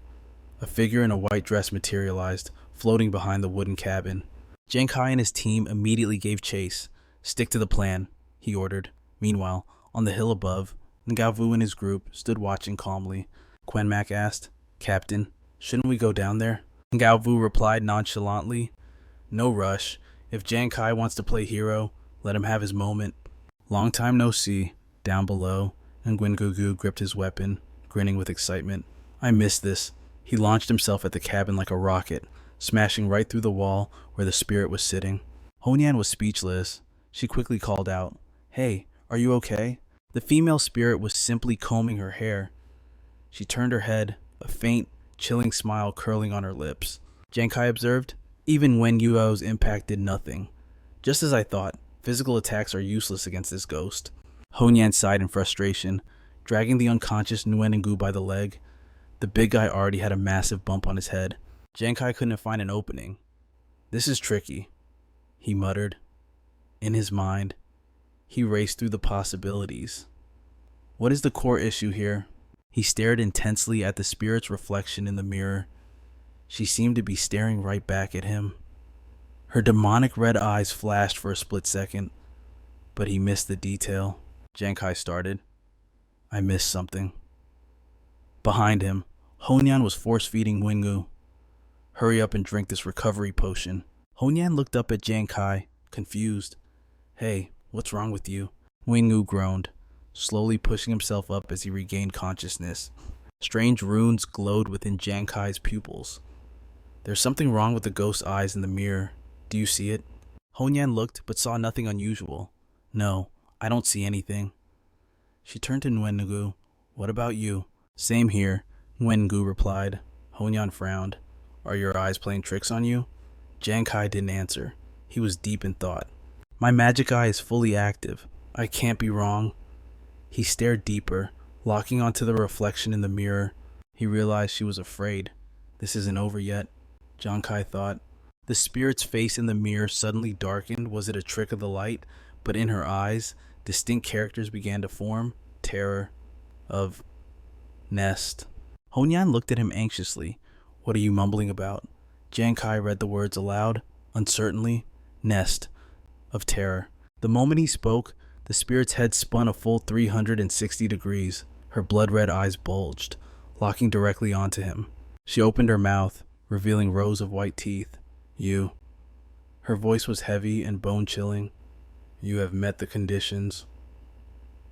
S1: A figure in a white dress materialized, floating behind the wooden cabin. Giang Khai and his team immediately gave chase. "Stick to the plan," he ordered. Meanwhile, on the hill above, Ngao Vu and his group stood watching calmly. Quan Mac asked, "Captain, shouldn't we go down there?" Ngao Vu replied nonchalantly, "No rush. If Giang Khai wants to play hero, let him have his moment." Long time no see. Down below, Nguyen Gugu gripped his weapon, grinning with excitement. "I missed this." He launched himself at the cabin like a rocket, smashing right through the wall where the spirit was sitting. Honyan was speechless. She quickly called out, "Hey, are you okay?" The female spirit was simply combing her hair. She turned her head, a faint, chilling smile curling on her lips. Giang Khai observed, "Even Wen Yuo's impact did nothing. Just as I thought, physical attacks are useless against this ghost." Honyan sighed in frustration, dragging the unconscious Nguyen Ngu by the leg. The big guy already had a massive bump on his head. Giang Khai couldn't find an opening. "This is tricky," he muttered. In his mind, he raced through the possibilities. What is the core issue here? He stared intensely at the spirit's reflection in the mirror. She seemed to be staring right back at him. Her demonic red eyes flashed for a split second, but he missed the detail. Giang Khai started, "I missed something." Behind him, Honyan was force-feeding Wingu. "Hurry up and drink this recovery potion." Honyan looked up at Giang Khai, confused. "Hey, what's wrong with you?" Wingu groaned, slowly pushing himself up as he regained consciousness. Strange runes glowed within Giang Khai's pupils. "There's something wrong with the ghost's eyes in the mirror. Do you see it?" Honyan looked but saw nothing unusual. "No, I don't see anything." She turned to Nguyen Ngu. "What about you?" "Same here," Nguyen Ngu replied. Honyan frowned. "Are your eyes playing tricks on you?" Giang Khai didn't answer. He was deep in thought. "My magic eye is fully active. I can't be wrong." He stared deeper, locking onto the reflection in the mirror. He realized she was afraid. This isn't over yet, Giang Khai thought. The spirit's face in the mirror suddenly darkened. Was it a trick of the light? But in her eyes, distinct characters began to form. Terror. Of. Nest. Honyan looked at him anxiously. "What are you mumbling about?" Giang Khai read the words aloud, uncertainly. "Nest. Of terror." The moment he spoke, the spirit's head spun a full 360 degrees. Her blood-red eyes bulged, locking directly onto him. She opened her mouth, revealing rows of white teeth. "You." Her voice was heavy and bone-chilling. "You have met the conditions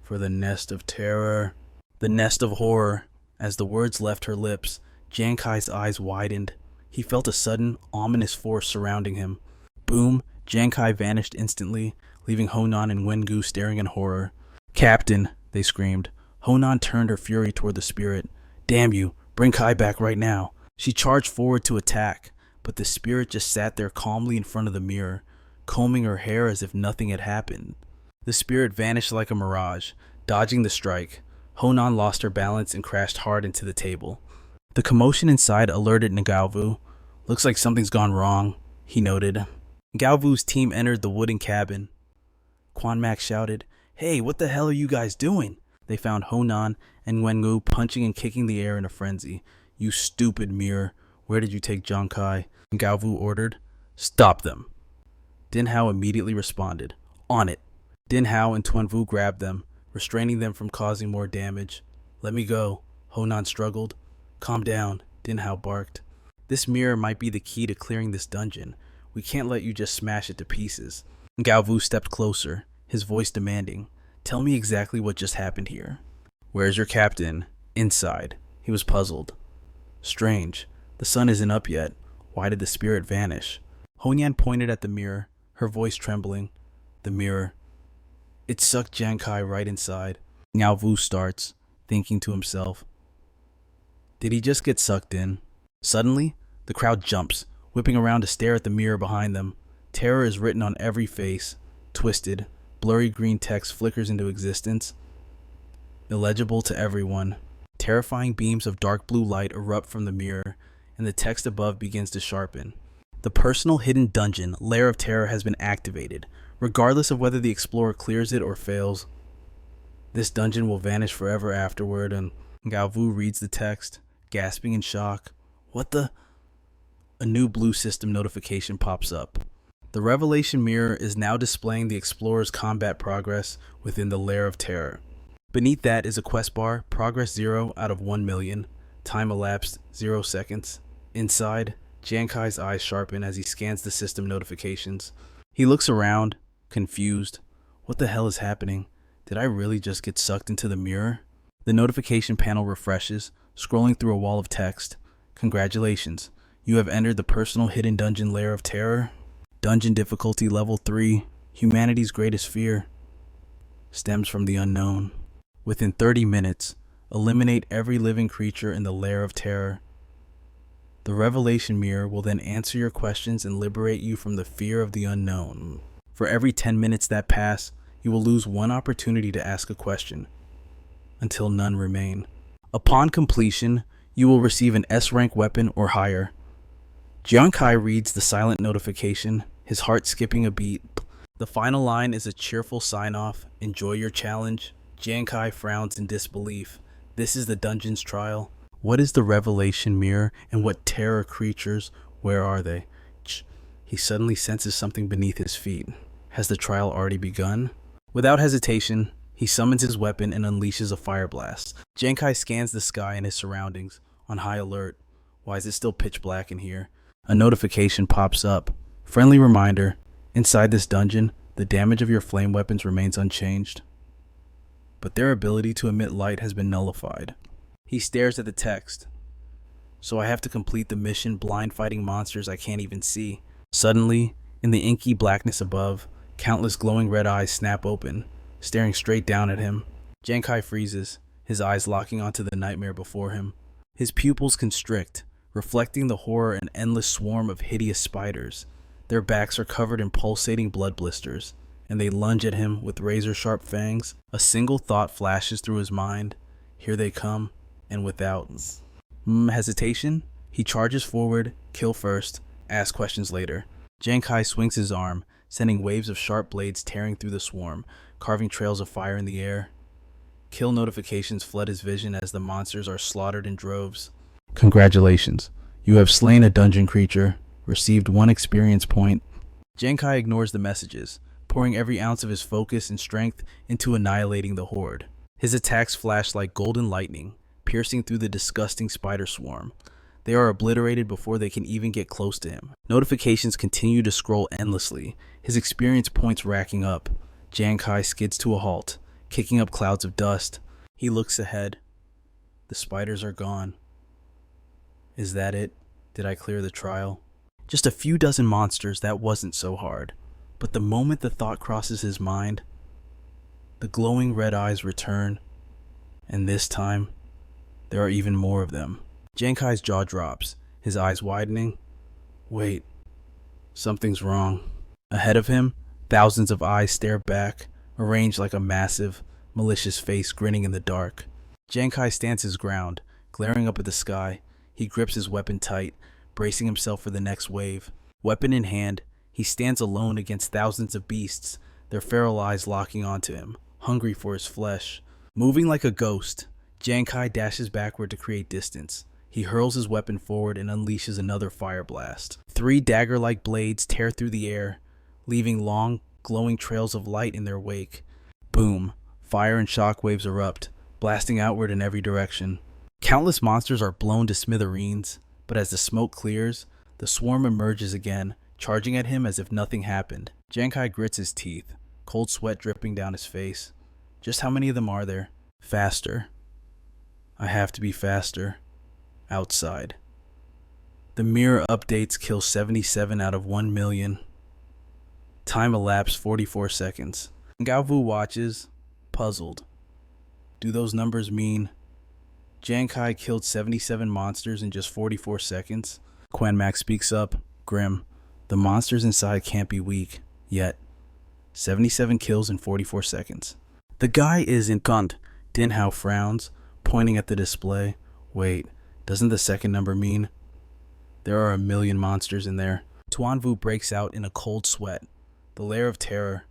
S1: for the nest of terror." The nest of horror. As the words left her lips, Giang Khai's eyes widened. He felt a sudden, ominous force surrounding him. Boom! Giang Khai vanished instantly, leaving Honan and Wengu staring in horror. "Captain!" they screamed. Honan turned her fury toward the spirit. "Damn you! Bring Khai back right now!" She charged forward to attack, but the spirit just sat there calmly in front of the mirror, combing her hair as if nothing had happened. The spirit vanished like a mirage, dodging the strike. Honan lost her balance and crashed hard into the table. The commotion inside alerted Galvu. Looks like something's gone wrong, he noted. Galvu's team entered the wooden cabin. Quan Mak shouted, "Hey, what the hell are you guys doing?" They found Honan and Wengu punching and kicking the air in a frenzy. "You stupid mirror, where did you take Giang Khai?" Galvu ordered. "Stop them." Din Hao immediately responded, "On it." Din Hao and Tuanvu grabbed them, restraining them from causing more damage. "Let me go," Honan struggled. "Calm down," Din Hao barked. "This mirror might be the key to clearing this dungeon. We can't let you just smash it to pieces." Galvu stepped closer, his voice demanding, "Tell me exactly what just happened here." "Where's your captain?" "Inside." He was puzzled. "Strange. The sun isn't up yet. Why did the spirit vanish?" Honyan pointed at the mirror, her voice trembling. "The mirror. It sucked Giang Khai right inside." Galvu starts, thinking to himself, did he just get sucked in? Suddenly, the crowd jumps, whipping around to stare at the mirror behind them. Terror is written on every face. Twisted, blurry green text flickers into existence, illegible to everyone. Terrifying beams of dark blue light erupt from the mirror, and the text above begins to sharpen. The personal hidden dungeon, Lair of Terror, has been activated. Regardless of whether the explorer clears it or fails, this dungeon will vanish forever afterward. And Galvu reads the text, gasping in shock. What the? A new blue system notification pops up. The revelation mirror is now displaying the explorer's combat progress within the Lair of Terror. Beneath that is a quest bar, progress 0 out of 1 million. Time elapsed 0 seconds. Inside, Giang Khai's eyes sharpen as he scans the system notifications. He looks around, confused. What the hell is happening? Did I really just get sucked into the mirror? The notification panel refreshes, scrolling through a wall of text. Congratulations, you have entered the personal hidden dungeon Lair of Terror. Dungeon difficulty level 3. Humanity's greatest fear stems from the unknown. Within 30 minutes, eliminate every living creature in the Lair of Terror. The revelation mirror will then answer your questions and liberate you from the fear of the unknown. For every 10 minutes that pass, you will lose one opportunity to ask a question, until none remain. Upon completion, you will receive an S-rank weapon or higher. Giang Khai reads the silent notification, his heart skipping a beat. The final line is a cheerful sign-off. Enjoy your challenge. Giang Khai frowns in disbelief. This is the dungeon's trial. What is the revelation mirror, and what terror creatures? Where are they? He suddenly senses something beneath his feet. Has the trial already begun? Without hesitation, he summons his weapon and unleashes a fire blast. Giang Khai scans the sky and his surroundings, on high alert. Why is it still pitch black in here? A notification pops up. Friendly reminder, inside this dungeon, the damage of your flame weapons remains unchanged, but their ability to emit light has been nullified. He stares at the text. So I have to complete the mission blind fighting monsters I can't even see. Suddenly, in the inky blackness above, countless glowing red eyes snap open, staring straight down at him. Giang Khai freezes, his eyes locking onto the nightmare before him. His pupils constrict, reflecting the horror and endless swarm of hideous spiders. Their backs are covered in pulsating blood blisters, and they lunge at him with razor-sharp fangs. A single thought flashes through his mind. Here they come, and without hesitation, he charges forward, kill first, ask questions later. Giang Khai swings his arm, sending waves of sharp blades tearing through the swarm, carving trails of fire in the air. Kill notifications flood his vision as the monsters are slaughtered in droves. Congratulations, you have slain a dungeon creature, received 1 experience point. Giang Khai ignores the messages, pouring every ounce of his focus and strength into annihilating the horde. His attacks flash like golden lightning, piercing through the disgusting spider swarm. They are obliterated before they can even get close to him. Notifications continue to scroll endlessly, his experience points racking up. Giang Khai skids to a halt, kicking up clouds of dust. He looks ahead. The spiders are gone. Is that it? Did I clear the trial? Just a few dozen monsters, that wasn't so hard. But the moment the thought crosses his mind, the glowing red eyes return, and this time, there are even more of them. Giang Khai's jaw drops, his eyes widening. Wait, something's wrong. Ahead of him, thousands of eyes stare back, arranged like a massive, malicious face grinning in the dark. Giang Khai stands his ground, glaring up at the sky. He grips his weapon tight, bracing himself for the next wave. Weapon in hand, he stands alone against thousands of beasts, their feral eyes locking onto him, hungry for his flesh. Moving like a ghost, Giang Khai dashes backward to create distance. He hurls his weapon forward and unleashes another fire blast. 3 dagger-like blades tear through the air, leaving long, glowing trails of light in their wake. Boom! Fire and shockwaves erupt, blasting outward in every direction. Countless monsters are blown to smithereens, but as the smoke clears, the swarm emerges again, charging at him as if nothing happened. Giang Khai grits his teeth, cold sweat dripping down his face. Just how many of them are there? Faster. I have to be faster. Outside. The mirror updates kill 77 out of 1 million. Time elapsed 44 seconds. Gao Wu watches, puzzled. Do those numbers mean Giang Khai killed 77 monsters in just 44 seconds? Quan Max speaks up, grim. The monsters inside can't be weak, yet. 77 kills in 44 seconds. The guy is in cunt. Din Hao frowns, pointing at the display. Wait, doesn't the second number mean there are 1 million monsters in there? Tuan Vu breaks out in a cold sweat. The lair of terror.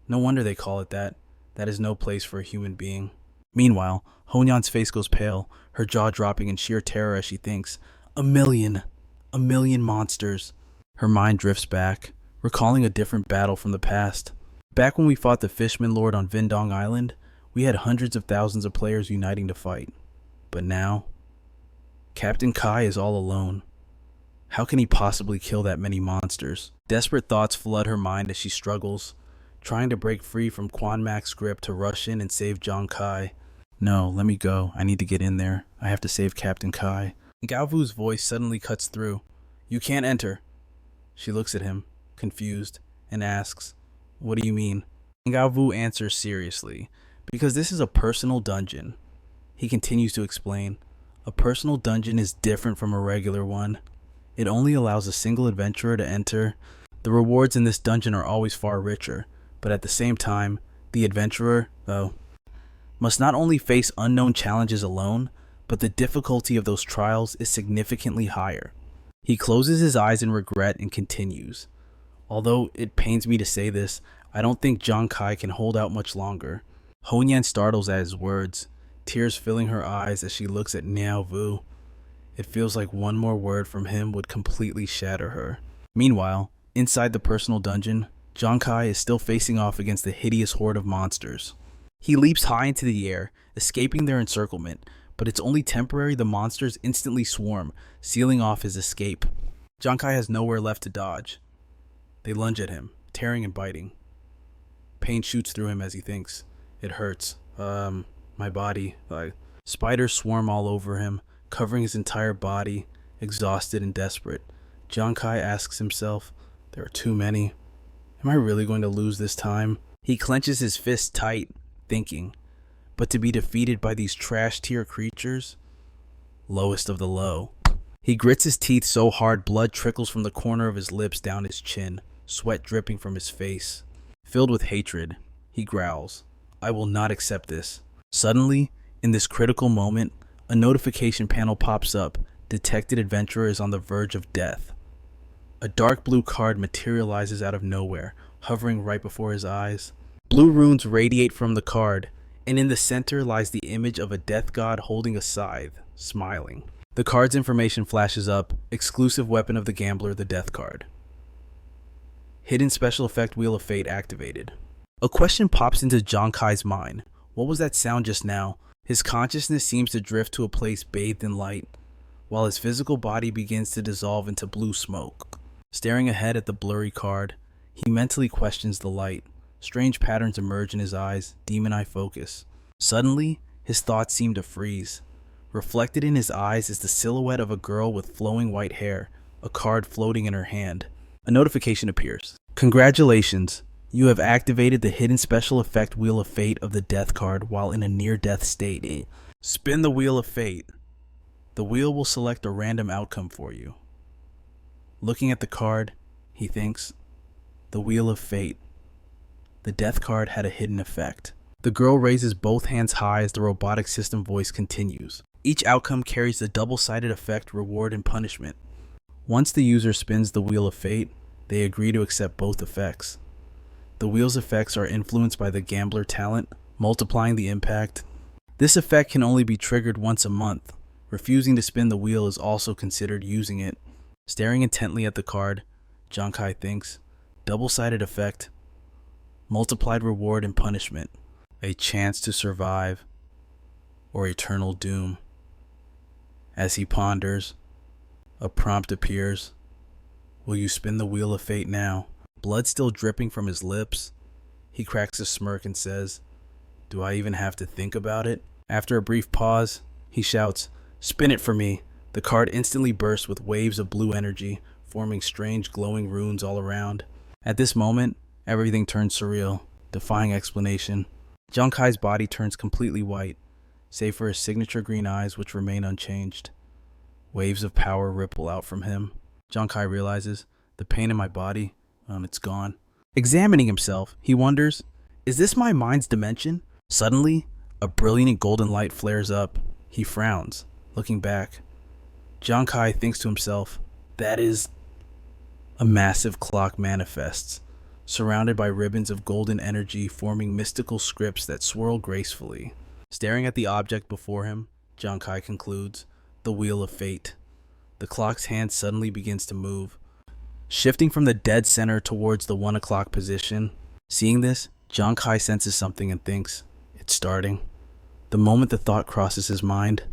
S1: No wonder they call it that. That is no place for a human being. Meanwhile, Honyan's face goes pale, her jaw dropping in sheer terror as she thinks, 1 million. 1 million monsters. Her mind drifts back, recalling a different battle from the past. Back when we fought the Fishman Lord on Vindong Island, we had hundreds of thousands of players uniting to fight. But now, Captain Kai is all alone. How can he possibly kill that many monsters? Desperate thoughts flood her mind as she struggles, trying to break free from Quan Mac's grip to rush in and save Giang Khai. No, let me go. I need to get in there. I have to save Captain Kai. Gao Wu's voice suddenly cuts through. You can't enter. She looks at him, confused, and asks, What do you mean? Gao Wu answers seriously, because this is a personal dungeon. He continues to explain. A personal dungeon is different from a regular one. It only allows a single adventurer to enter. The rewards in this dungeon are always far richer, but at the same time, the adventurer, though, must not only face unknown challenges alone, but the difficulty of those trials is significantly higher. He closes his eyes in regret and continues. Although it pains me to say this, I don't think Giang Khai can hold out much longer. Honyan startles at his words, tears filling her eyes as she looks at Niao Vu. It feels like one more word from him would completely shatter her. Meanwhile, inside the personal dungeon, Giang Khai is still facing off against the hideous horde of monsters. He leaps high into the air, escaping their encirclement, but it's only temporary. The monsters instantly swarm, sealing off his escape. Giang Khai has nowhere left to dodge. They lunge at him, tearing and biting. Pain shoots through him as he thinks. It hurts. My body. Spiders swarm all over him, covering his entire body, exhausted and desperate. Giang Khai asks himself, there are too many. Am I really going to lose this time? He clenches his fists tight, thinking, but to be defeated by these trash tier creatures? Lowest of the low. He grits his teeth so hard blood trickles from the corner of his lips down his chin, sweat dripping from his face. Filled with hatred, he growls, I will not accept this. Suddenly, in this critical moment, a notification panel pops up. Detected adventurer is on the verge of death. A dark blue card materializes out of nowhere, hovering right before his eyes. Blue runes radiate from the card, and in the center lies the image of a death god holding a scythe, smiling. The card's information flashes up, exclusive weapon of the gambler, the death card. Hidden special effect Wheel of Fate activated. A question pops into Giang Khai's mind. What was that sound just now? His consciousness seems to drift to a place bathed in light, while his physical body begins to dissolve into blue smoke. Staring ahead at the blurry card, he mentally questions the light. Strange patterns emerge in his eyes, demon eye focus. Suddenly, his thoughts seem to freeze. Reflected in his eyes is the silhouette of a girl with flowing white hair, a card floating in her hand. A notification appears. Congratulations, you have activated the hidden special effect Wheel of Fate of the death card while in a near-death state. Spin the Wheel of Fate. The wheel will select a random outcome for you. Looking at the card, he thinks, the Wheel of Fate. The death card had a hidden effect. The girl raises both hands high as the robotic system voice continues. Each outcome carries the double-sided effect, reward and punishment. Once the user spins the wheel of fate, they agree to accept both effects. The wheel's effects are influenced by the gambler talent, multiplying the impact. This effect can only be triggered once a month. Refusing to spin the wheel is also considered using it. Staring intently at the card, Giang Khai thinks, double-sided effect, multiplied reward and punishment, a chance to survive, or eternal doom. As he ponders, a prompt appears. Will you spin the wheel of fate now? Blood still dripping from his lips, he cracks a smirk and says, do I even have to think about it? After a brief pause, he shouts, spin it for me. The card instantly bursts with waves of blue energy, forming strange glowing runes all around. At this moment, everything turns surreal, defying explanation. Giang Khai's body turns completely white, save for his signature green eyes which remain unchanged. Waves of power ripple out from him. Giang Khai realizes, the pain in my body, it's gone. Examining himself, he wonders, is this my mind's dimension? Suddenly, a brilliant golden light flares up. He frowns, looking back. Giang Khai thinks to himself, that is... A massive clock manifests, surrounded by ribbons of golden energy forming mystical scripts that swirl gracefully. Staring at the object before him, Giang Khai concludes, the wheel of fate. The clock's hand suddenly begins to move, shifting from the dead center towards the 1 o'clock position. Seeing this, Giang Khai senses something and thinks, it's starting. The moment the thought crosses his mind,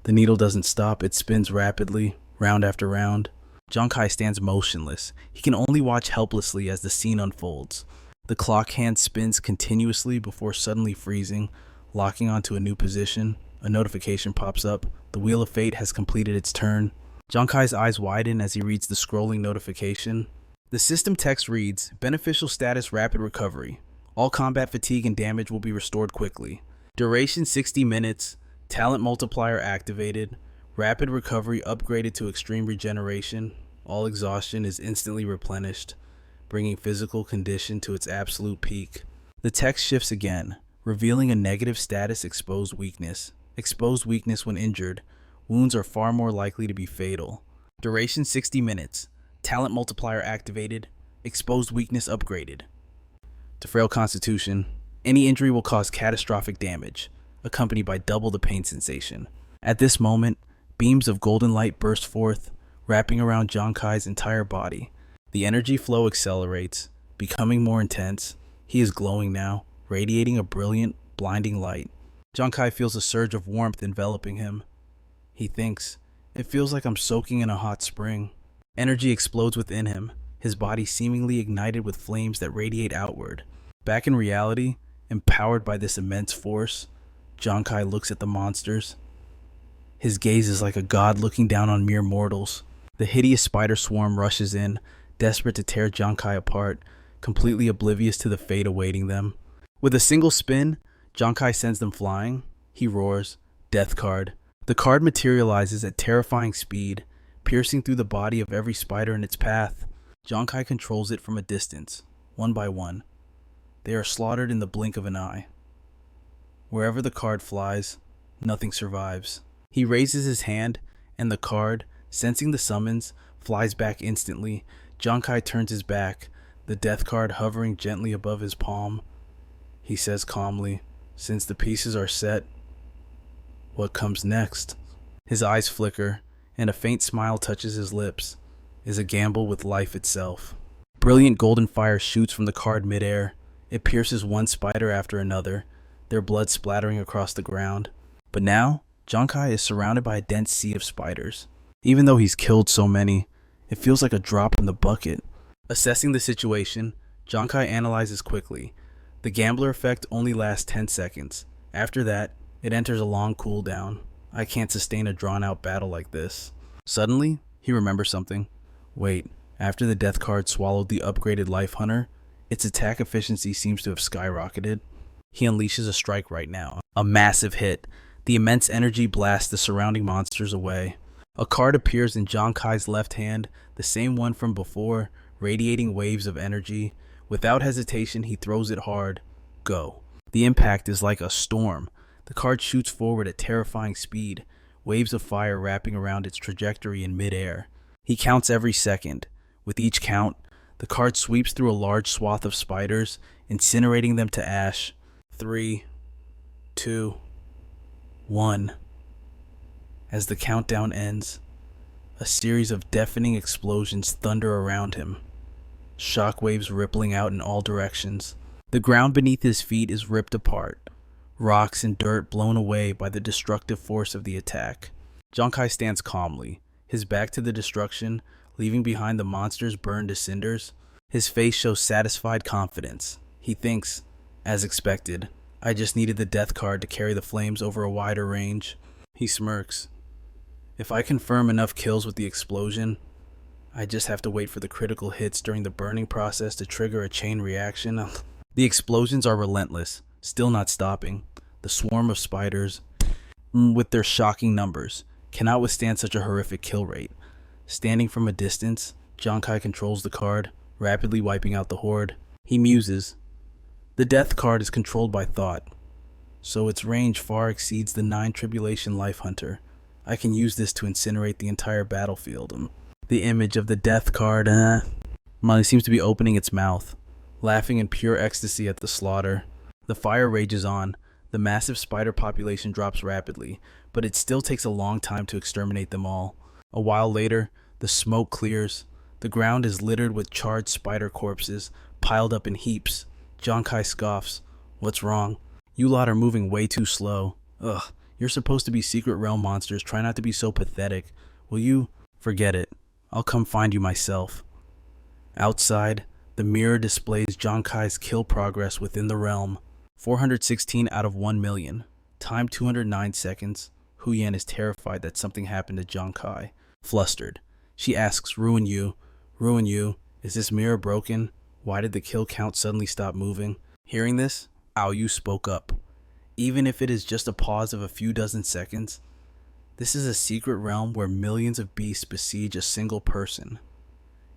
S1: the needle doesn't stop, it spins rapidly, round after round. Giang Khai stands motionless. He can only watch helplessly as the scene unfolds. The clock hand spins continuously before suddenly freezing, locking onto a new position. A notification pops up. The wheel of fate has completed its turn. Giang Khai's eyes widen as he reads the scrolling notification. The system text reads, beneficial status rapid recovery. All combat fatigue and damage will be restored quickly. Duration 60 minutes. Talent multiplier activated. Rapid recovery upgraded to extreme regeneration. All exhaustion is instantly replenished, bringing physical condition to its absolute peak. The text shifts again, revealing a negative status exposed weakness. Exposed weakness when injured. Wounds are far more likely to be fatal. Duration 60 minutes. Talent multiplier activated. Exposed weakness upgraded. To frail constitution, any injury will cause catastrophic damage, accompanied by double the pain sensation. At this moment, beams of golden light burst forth, wrapping around Giang Khai's entire body. The energy flow accelerates, becoming more intense. He is glowing now, radiating a brilliant, blinding light. Giang Khai feels a surge of warmth enveloping him. He thinks, it feels like I'm soaking in a hot spring. Energy explodes within him, his body seemingly ignited with flames that radiate outward. Back in reality, empowered by this immense force, Giang Khai looks at the monsters. His gaze is like a god looking down on mere mortals. The hideous spider swarm rushes in, desperate to tear Giang Khai apart, completely oblivious to the fate awaiting them. With a single spin, Giang Khai sends them flying. He roars, Death Card. The card materializes at terrifying speed, piercing through the body of every spider in its path. Giang Khai controls it from a distance, one by one. They are slaughtered in the blink of an eye. Wherever the card flies, nothing survives. He raises his hand, and the card, sensing the summons, flies back instantly. Giang Khai turns his back, the death card hovering gently above his palm. He says calmly, since the pieces are set, what comes next? His eyes flicker, and a faint smile touches his lips. Is a gamble with life itself. Brilliant golden fire shoots from the card midair. It pierces one spider after another, their blood splattering across the ground. But now, Giang Khai is surrounded by a dense sea of spiders. Even though he's killed so many, it feels like a drop in the bucket. Assessing the situation, Giang Khai analyzes quickly. The gambler effect only lasts 10 seconds. After that, it enters a long cooldown. I can't sustain a drawn-out battle like this. Suddenly, he remembers something. Wait, after the death card swallowed the upgraded Life Hunter, its attack efficiency seems to have skyrocketed. He unleashes a strike right now. A massive hit. The immense energy blasts the surrounding monsters away. A card appears in Giang Khai's left hand, the same one from before, radiating waves of energy. Without hesitation, he throws it hard. Go. The impact is like a storm. The card shoots forward at terrifying speed, waves of fire wrapping around its trajectory in midair. He counts every second. With each count, the card sweeps through a large swath of spiders, incinerating them to ash. 3, 2, 1. As the countdown ends, a series of deafening explosions thunder around him, shockwaves rippling out in all directions. The ground beneath his feet is ripped apart, rocks and dirt blown away by the destructive force of the attack. Giang Khai stands calmly, his back to the destruction, leaving behind the monsters burned to cinders. His face shows satisfied confidence. He thinks, as expected, I just needed the death card to carry the flames over a wider range. He smirks. If I confirm enough kills with the explosion, I just have to wait for the critical hits during the burning process to trigger a chain reaction. The explosions are relentless, still not stopping. The swarm of spiders, with their shocking numbers, cannot withstand such a horrific kill rate. Standing from a distance, Giang Khai controls the card, rapidly wiping out the horde. He muses. The death card is controlled by thought, so its range far exceeds the 9 Tribulation Life Hunter. I can use this to incinerate the entire battlefield. The image of the death card, Molly seems to be opening its mouth, laughing in pure ecstasy at the slaughter. The fire rages on. The massive spider population drops rapidly, but it still takes a long time to exterminate them all. A while later, the smoke clears. The ground is littered with charred spider corpses, piled up in heaps. Giang Khai scoffs. What's wrong? You lot are moving way too slow. Ugh, you're supposed to be secret realm monsters. Try not to be so pathetic. Will you? Forget it. I'll come find you myself. Outside, the mirror displays Giang Khai's kill progress within the realm. 416 out of 1 million. Time 209 seconds. Hu Yan is terrified that something happened to Giang Khai. Flustered, she asks Ruin Yu, is this mirror broken? Why did the kill count suddenly stop moving? Hearing this, Ao Yu spoke up. Even if it is just a pause of a few dozen seconds, this is a secret realm where millions of beasts besiege a single person.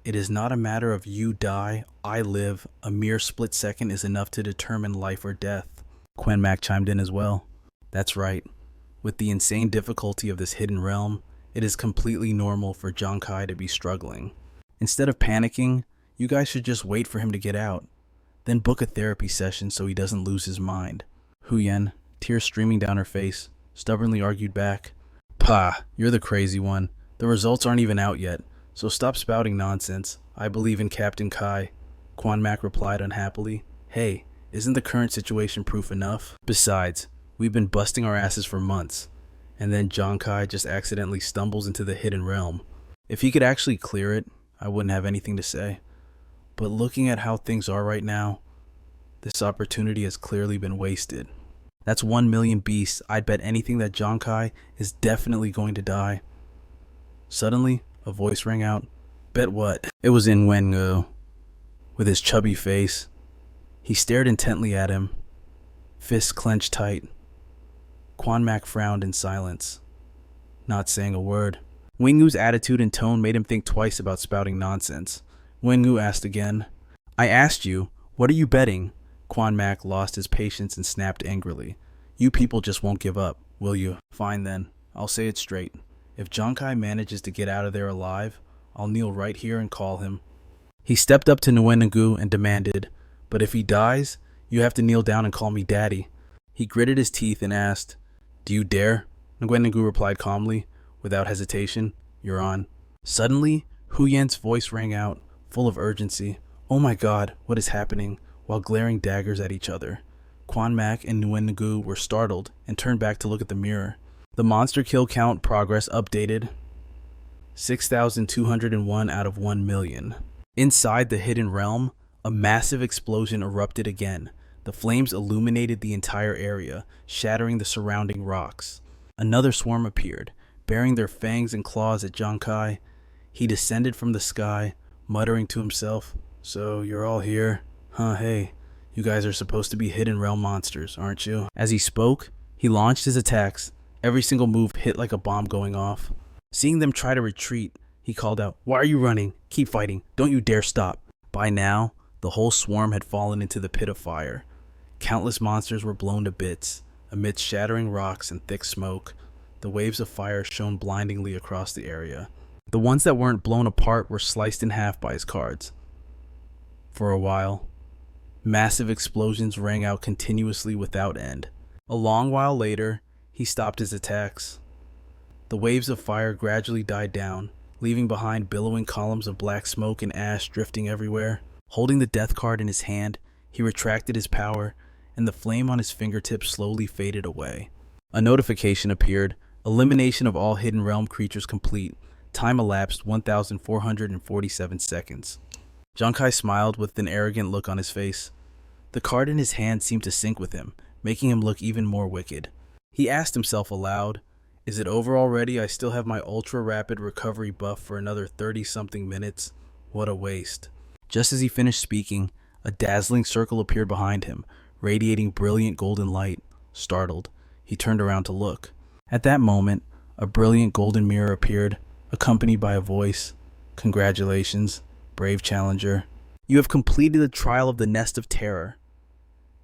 S1: It is not a matter of you die, I live. A mere split second is enough to determine life or death. Quan Mac chimed in as well. That's right. With the insane difficulty of this hidden realm, it is completely normal for Giang Khai to be struggling. Instead of panicking, you guys should just wait for him to get out. Then book a therapy session so he doesn't lose his mind. Hu Yan, tears streaming down her face, stubbornly argued back. Pa, you're the crazy one. The results aren't even out yet, so stop spouting nonsense. I believe in Captain Kai. Quan Mac replied unhappily. Hey, isn't the current situation proof enough? Besides, we've been busting our asses for months, and then Giang Khai just accidentally stumbles into the hidden realm. If he could actually clear it, I wouldn't have anything to say. But looking at how things are right now, this opportunity has clearly been wasted. That's 1 million beasts. I'd bet anything that Giang Khai is definitely going to die. Suddenly, a voice rang out. Bet what? It was In Wengu. With his chubby face, he stared intently at him, fists clenched tight. Quan Mac frowned in silence, not saying a word. Wengu's attitude and tone made him think twice about spouting nonsense. Wengu asked again. I asked you, what are you betting? Quan Mac lost his patience and snapped angrily. You people just won't give up, will you? Fine then, I'll say it straight. If Giang Khai manages to get out of there alive, I'll kneel right here and call him. He stepped up to Nguyen and demanded, but if he dies, you have to kneel down and call me daddy. He gritted his teeth and asked, do you dare? Nguyen replied calmly, without hesitation, you're on. Suddenly, Hu Yan's voice rang out, full of urgency. Oh my god, what is happening? While glaring daggers at each other. Quan Mac and Nguyen were startled and turned back to look at the mirror. The monster kill count progress updated. 6,201 out of 1 million. Inside the hidden realm, a massive explosion erupted again. The flames illuminated the entire area, shattering the surrounding rocks. Another swarm appeared, bearing their fangs and claws at Giang Khai. He descended from the sky, muttering to himself, so you're all here? Huh, hey, you guys are supposed to be hidden realm monsters, aren't you? As he spoke, he launched his attacks. Every single move hit like a bomb going off. Seeing them try to retreat, he called out, why are you running? Keep fighting. Don't you dare stop. By now, the whole swarm had fallen into the pit of fire. Countless monsters were blown to bits. Amidst shattering rocks and thick smoke, the waves of fire shone blindingly across the area. The ones that weren't blown apart were sliced in half by his cards. For a while, massive explosions rang out continuously without end. A long while later, he stopped his attacks. The waves of fire gradually died down, leaving behind billowing columns of black smoke and ash drifting everywhere. Holding the death card in his hand, he retracted his power, and the flame on his fingertips slowly faded away. A notification appeared. Elimination of all Hidden Realm creatures complete. Time elapsed 1,447 seconds. Giang Khai smiled with an arrogant look on his face. The card in his hand seemed to sync with him, making him look even more wicked. He asked himself aloud, "Is it over already? I still have my ultra-rapid recovery buff for another 30-something minutes. What a waste." Just as he finished speaking, a dazzling circle appeared behind him, radiating brilliant golden light. Startled, he turned around to look. At that moment, a brilliant golden mirror appeared, accompanied by a voice. "Congratulations, brave challenger. You have completed the trial of the Nest of Terror."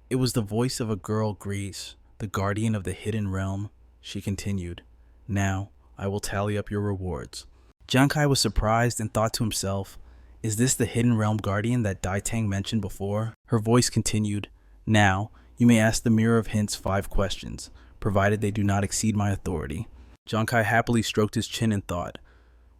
S1: It was the voice of a girl, Greece, the guardian of the Hidden Realm. She continued, "Now, I will tally up your rewards." Giang Khai was surprised and thought to himself, "Is this the Hidden Realm guardian that Dai Tang mentioned before?" Her voice continued, "Now, you may ask the Mirror of Hints 5 questions, provided they do not exceed my authority." Giang Khai happily stroked his chin and thought,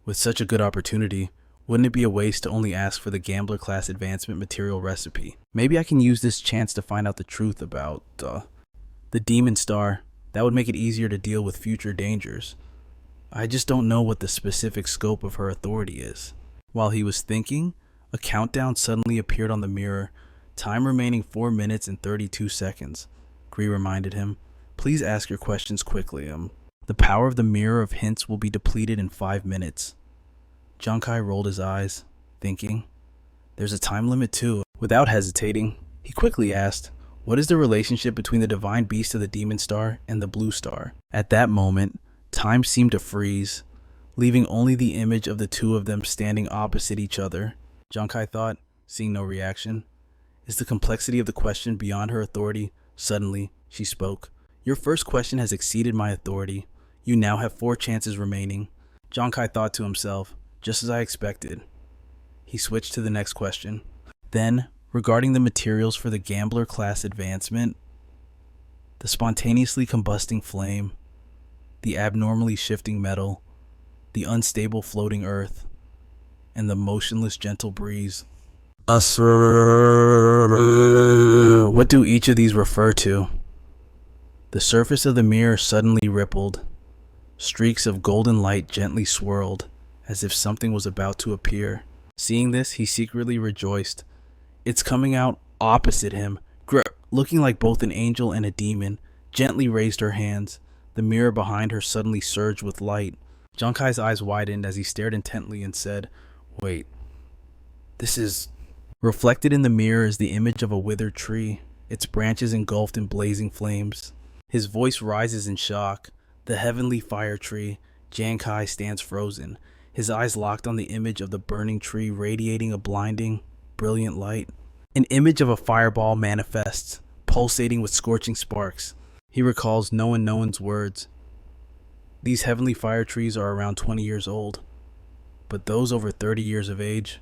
S1: "With such a good opportunity, wouldn't it be a waste to only ask for the Gambler class advancement material recipe? Maybe I can use this chance to find out the truth about, the Demon Star. That would make it easier to deal with future dangers. I just don't know what the specific scope of her authority is." While he was thinking, a countdown suddenly appeared on the mirror, time remaining 4 minutes and 32 seconds. Gree reminded him, "Please ask your questions quickly. The power of the Mirror of Hints will be depleted in 5 minutes. Giang Khai rolled his eyes, thinking, "There's a time limit too." Without hesitating, he quickly asked, "What is the relationship between the divine beast of the Demon Star and the Blue Star?" At that moment, time seemed to freeze, leaving only the image of the two of them standing opposite each other. Giang Khai thought, seeing no reaction. Is the complexity of the question beyond her authority? Suddenly, she spoke. "Your first question has exceeded my authority. You now have 4 chances remaining." Giang Khai thought to himself, just as I expected. He switched to the next question. Then, regarding the materials for the Gambler class advancement, the spontaneously combusting flame, the abnormally shifting metal, the unstable floating earth, and the motionless gentle breeze. What do each of these refer to? The surface of the mirror suddenly rippled. Streaks of golden light gently swirled, as if something was about to appear. Seeing this, he secretly rejoiced. It's coming out opposite him, looking like both an angel and a demon, gently raised her hands. The mirror behind her suddenly surged with light. Giang Khai's eyes widened as he stared intently and said, "Wait, this is..." Reflected in the mirror is the image of a withered tree, its branches engulfed in blazing flames. His voice rises in shock. The heavenly fire tree, Giang Khai, stands frozen, his eyes locked on the image of the burning tree radiating a blinding, brilliant light. An image of a fireball manifests, pulsating with scorching sparks. He recalls Noan's words. These heavenly fire trees are around 20 years old, but those over 30 years of age,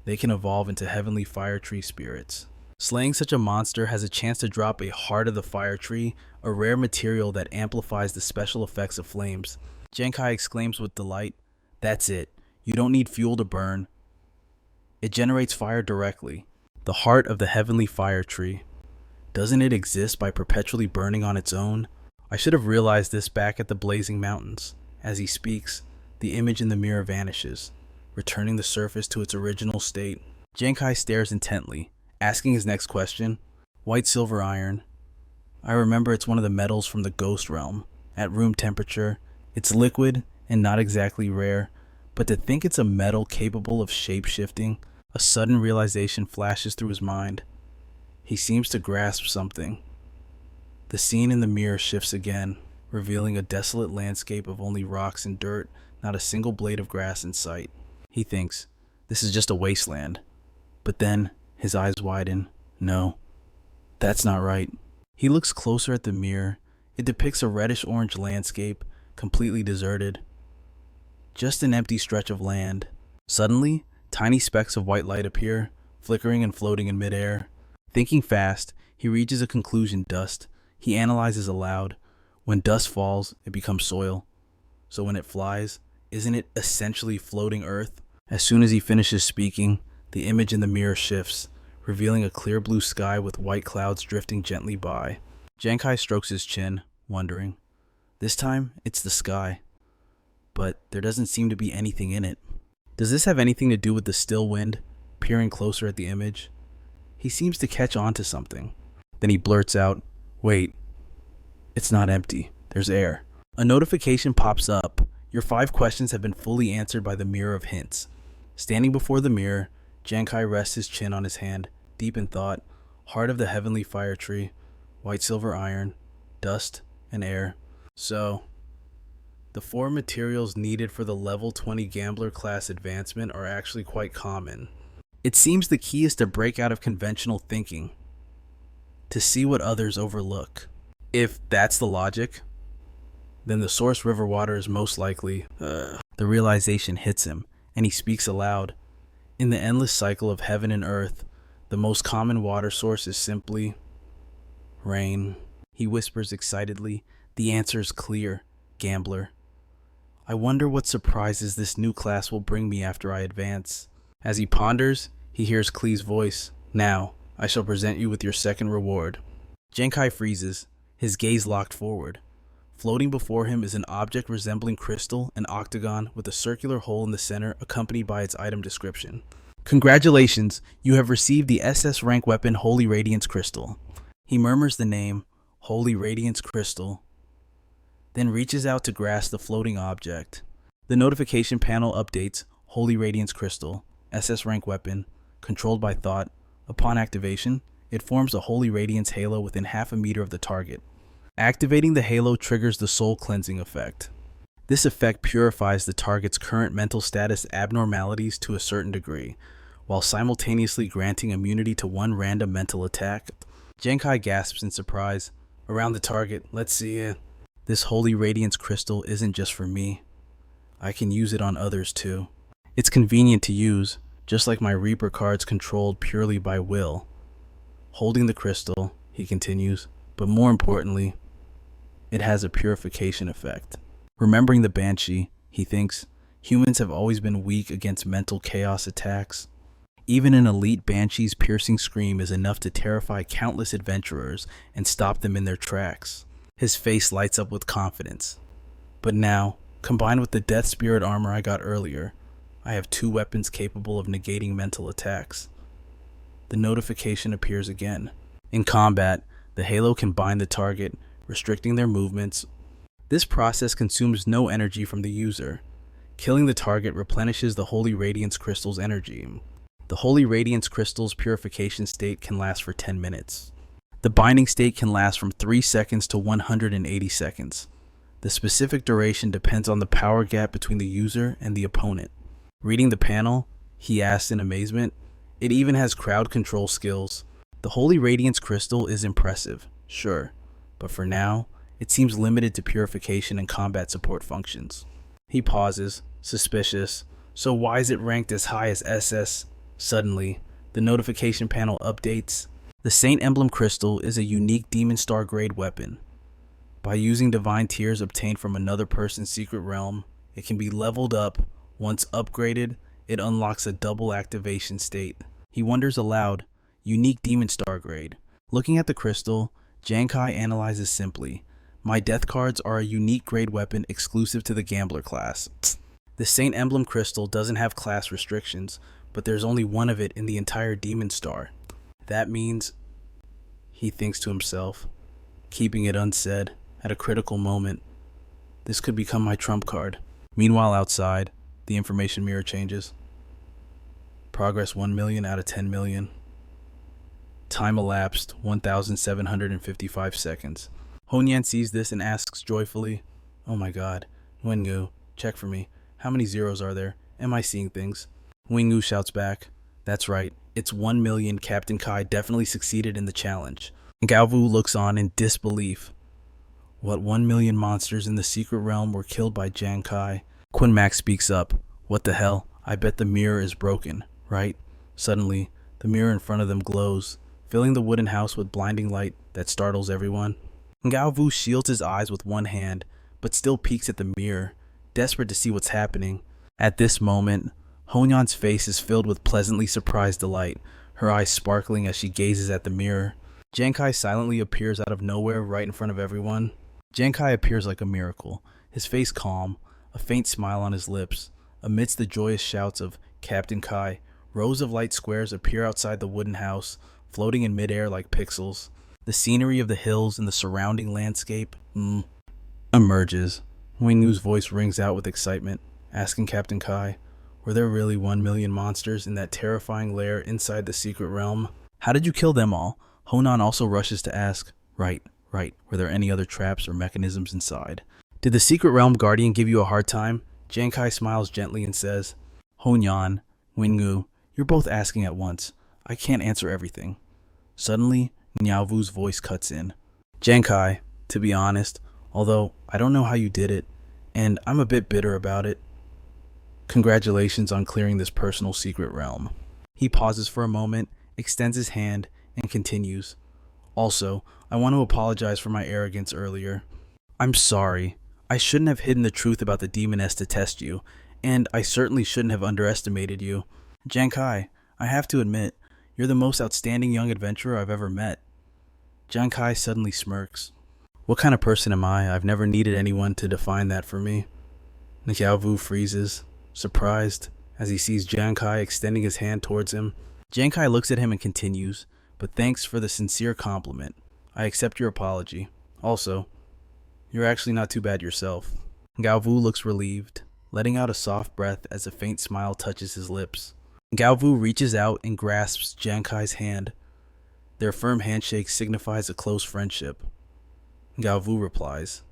S1: they can evolve into heavenly fire tree spirits. Slaying such a monster has a chance to drop a Heart of the Fire Tree, a rare material that amplifies the special effects of flames. Giang Khai exclaims with delight, "That's it. You don't need fuel to burn. It generates fire directly. The Heart of the Heavenly Fire Tree. Doesn't it exist by perpetually burning on its own? I should have realized this back at the Blazing Mountains." As he speaks, the image in the mirror vanishes, returning the surface to its original state. Giang Khai stares intently, asking his next question. "White silver iron. I remember it's one of the metals from the ghost realm. At room temperature, it's liquid and not exactly rare, but to think it's a metal capable of shape-shifting, a sudden realization flashes through his mind. He seems to grasp something. The scene in the mirror shifts again, revealing a desolate landscape of only rocks and dirt, not a single blade of grass in sight. He thinks, this is just a wasteland. But then, his eyes widen. No, That's not right. He looks closer at the mirror. It depicts a reddish-orange landscape, completely deserted. Just an empty stretch of land. Suddenly, tiny specks of white light appear, flickering and floating in midair. Thinking fast, he reaches a conclusion: dust. He analyzes aloud. When dust falls, it becomes soil. So when it flies, isn't it essentially floating earth? As soon as he finishes speaking, the image in the mirror shifts, revealing a clear blue sky with white clouds drifting gently by. Giang Khai strokes his chin, wondering. This time, it's the sky. But there doesn't seem to be anything in it. Does this have anything to do with the still wind, peering closer at the image? He seems to catch on to something. Then he blurts out, "Wait, it's not empty. There's air." A notification pops up. Your 5 questions have been fully answered by the Mirror of Hints. Standing before the mirror, Giang Khai rests his chin on his hand, deep in thought. Heart of the heavenly fire tree, white silver iron, dust, and air. So, the 4 materials needed for the level 20 gambler class advancement are actually quite common. It seems the key is to break out of conventional thinking, to see what others overlook. If that's the logic, then the source river water is most likely. The realization hits him, and he speaks aloud. In the endless cycle of heaven and earth, the most common water source is simply rain. He whispers excitedly, "The answer is clear, gambler. I wonder what surprises this new class will bring me after I advance." As he ponders, he hears Klee's voice. "Now, I shall present you with your second reward." Giang Khai freezes, his gaze locked forward. Floating before him is an object resembling crystal, an octagon with a circular hole in the center accompanied by its item description. "Congratulations, you have received the SS rank weapon Holy Radiance Crystal." He murmurs the name, Holy Radiance Crystal, then reaches out to grasp the floating object. The notification panel updates: Holy Radiance Crystal, SS rank weapon, controlled by thought. Upon activation, it forms a Holy Radiance halo within half a meter of the target. Activating the halo triggers the soul cleansing effect. This effect purifies the target's current mental status abnormalities to a certain degree, while simultaneously granting immunity to one random mental attack. Giang Khai gasps in surprise. "Around the target, let's see it." "This Holy Radiance Crystal isn't just for me. I can use it on others too. It's convenient to use, just like my Reaper cards controlled purely by will." Holding the crystal, he continues, "But more importantly, it has a purification effect." Remembering the Banshee, he thinks, humans have always been weak against mental chaos attacks. Even an elite Banshee's piercing scream is enough to terrify countless adventurers and stop them in their tracks. His face lights up with confidence. "But now, combined with the Death Spirit armor I got earlier, I have 2 weapons capable of negating mental attacks." The notification appears again. In combat, the halo can bind the target, restricting their movements. This process consumes no energy from the user. Killing the target replenishes the Holy Radiance Crystal's energy. The Holy Radiance Crystal's purification state can last for 10 minutes. The binding state can last from 3 seconds to 180 seconds. The specific duration depends on the power gap between the user and the opponent. Reading the panel, he asks in amazement, "It even has crowd control skills." The Holy Radiance Crystal is impressive, sure, but for now, it seems limited to purification and combat support functions. He pauses, suspicious. "So why is it ranked as high as SS?" Suddenly, the notification panel updates. The Saint Emblem Crystal is a unique Demon Star grade weapon. By using divine tears obtained from another person's secret realm, it can be leveled up. Once upgraded, it unlocks a double activation state. He wonders aloud, unique Demon Star grade. Looking at the crystal, Giang Khai analyzes simply. "My death cards are a unique grade weapon exclusive to the Gambler class." The Saint Emblem Crystal doesn't have class restrictions, but there's only one of it in the entire Demon Star. That means, he thinks to himself, keeping it unsaid, at a critical moment, this could become my trump card. Meanwhile, outside, the information mirror changes. Progress 1 million out of 10 million. Time elapsed 1,755 seconds. Honyan sees this and asks joyfully, "Oh my god, Wengu, check for me. How many zeros are there? Am I seeing things?" Wengu shouts back, "That's right. It's 1 million. Captain Kai definitely succeeded in the challenge." Galvu looks on in disbelief. What 1 million monsters in the secret realm were killed by Giang Khai? Quinn Max speaks up. What the hell? I bet the mirror is broken, right? Suddenly, the mirror in front of them glows, filling the wooden house with blinding light that startles everyone. Galvu shields his eyes with one hand, but still peeks at the mirror, desperate to see what's happening. At this moment, Honyan's face is filled with pleasantly surprised delight, her eyes sparkling as she gazes at the mirror. Giang Khai silently appears out of nowhere right in front of everyone. Giang Khai appears like a miracle, his face calm, a faint smile on his lips. Amidst the joyous shouts of Captain Kai, rows of light squares appear outside the wooden house, floating in midair like pixels. The scenery of the hills and the surrounding landscape emerges. Wingnu's voice rings out with excitement, asking Captain Kai, were there really 1 million monsters in that terrifying lair inside the secret realm? How did you kill them all? Honan also rushes to ask, Right. Were there any other traps or mechanisms inside? Did the secret realm guardian give you a hard time? Giang Khai smiles gently and says, Honyan, Wingnu, you're both asking at once. I can't answer everything. Suddenly, Niaovu's voice cuts in. Giang Khai, to be honest, although I don't know how you did it, and I'm a bit bitter about it. Congratulations on clearing this personal secret realm. He pauses for a moment, extends his hand, and continues. Also, I want to apologize for my arrogance earlier. I'm sorry. I shouldn't have hidden the truth about the demoness to test you, and I certainly shouldn't have underestimated you. Giang Khai, I have to admit, you're the most outstanding young adventurer I've ever met. Giang Khai suddenly smirks. What kind of person am I? I've never needed anyone to define that for me. Niaovu freezes, surprised, as he sees Giang Khai extending his hand towards him. Giang Khai looks at him and continues, but thanks for the sincere compliment. I accept your apology. Also, you're actually not too bad yourself. Galvu looks relieved, letting out a soft breath as a faint smile touches his lips. Galvu reaches out and grasps Giang Khai's hand. Their firm handshake signifies a close friendship. Galvu replies,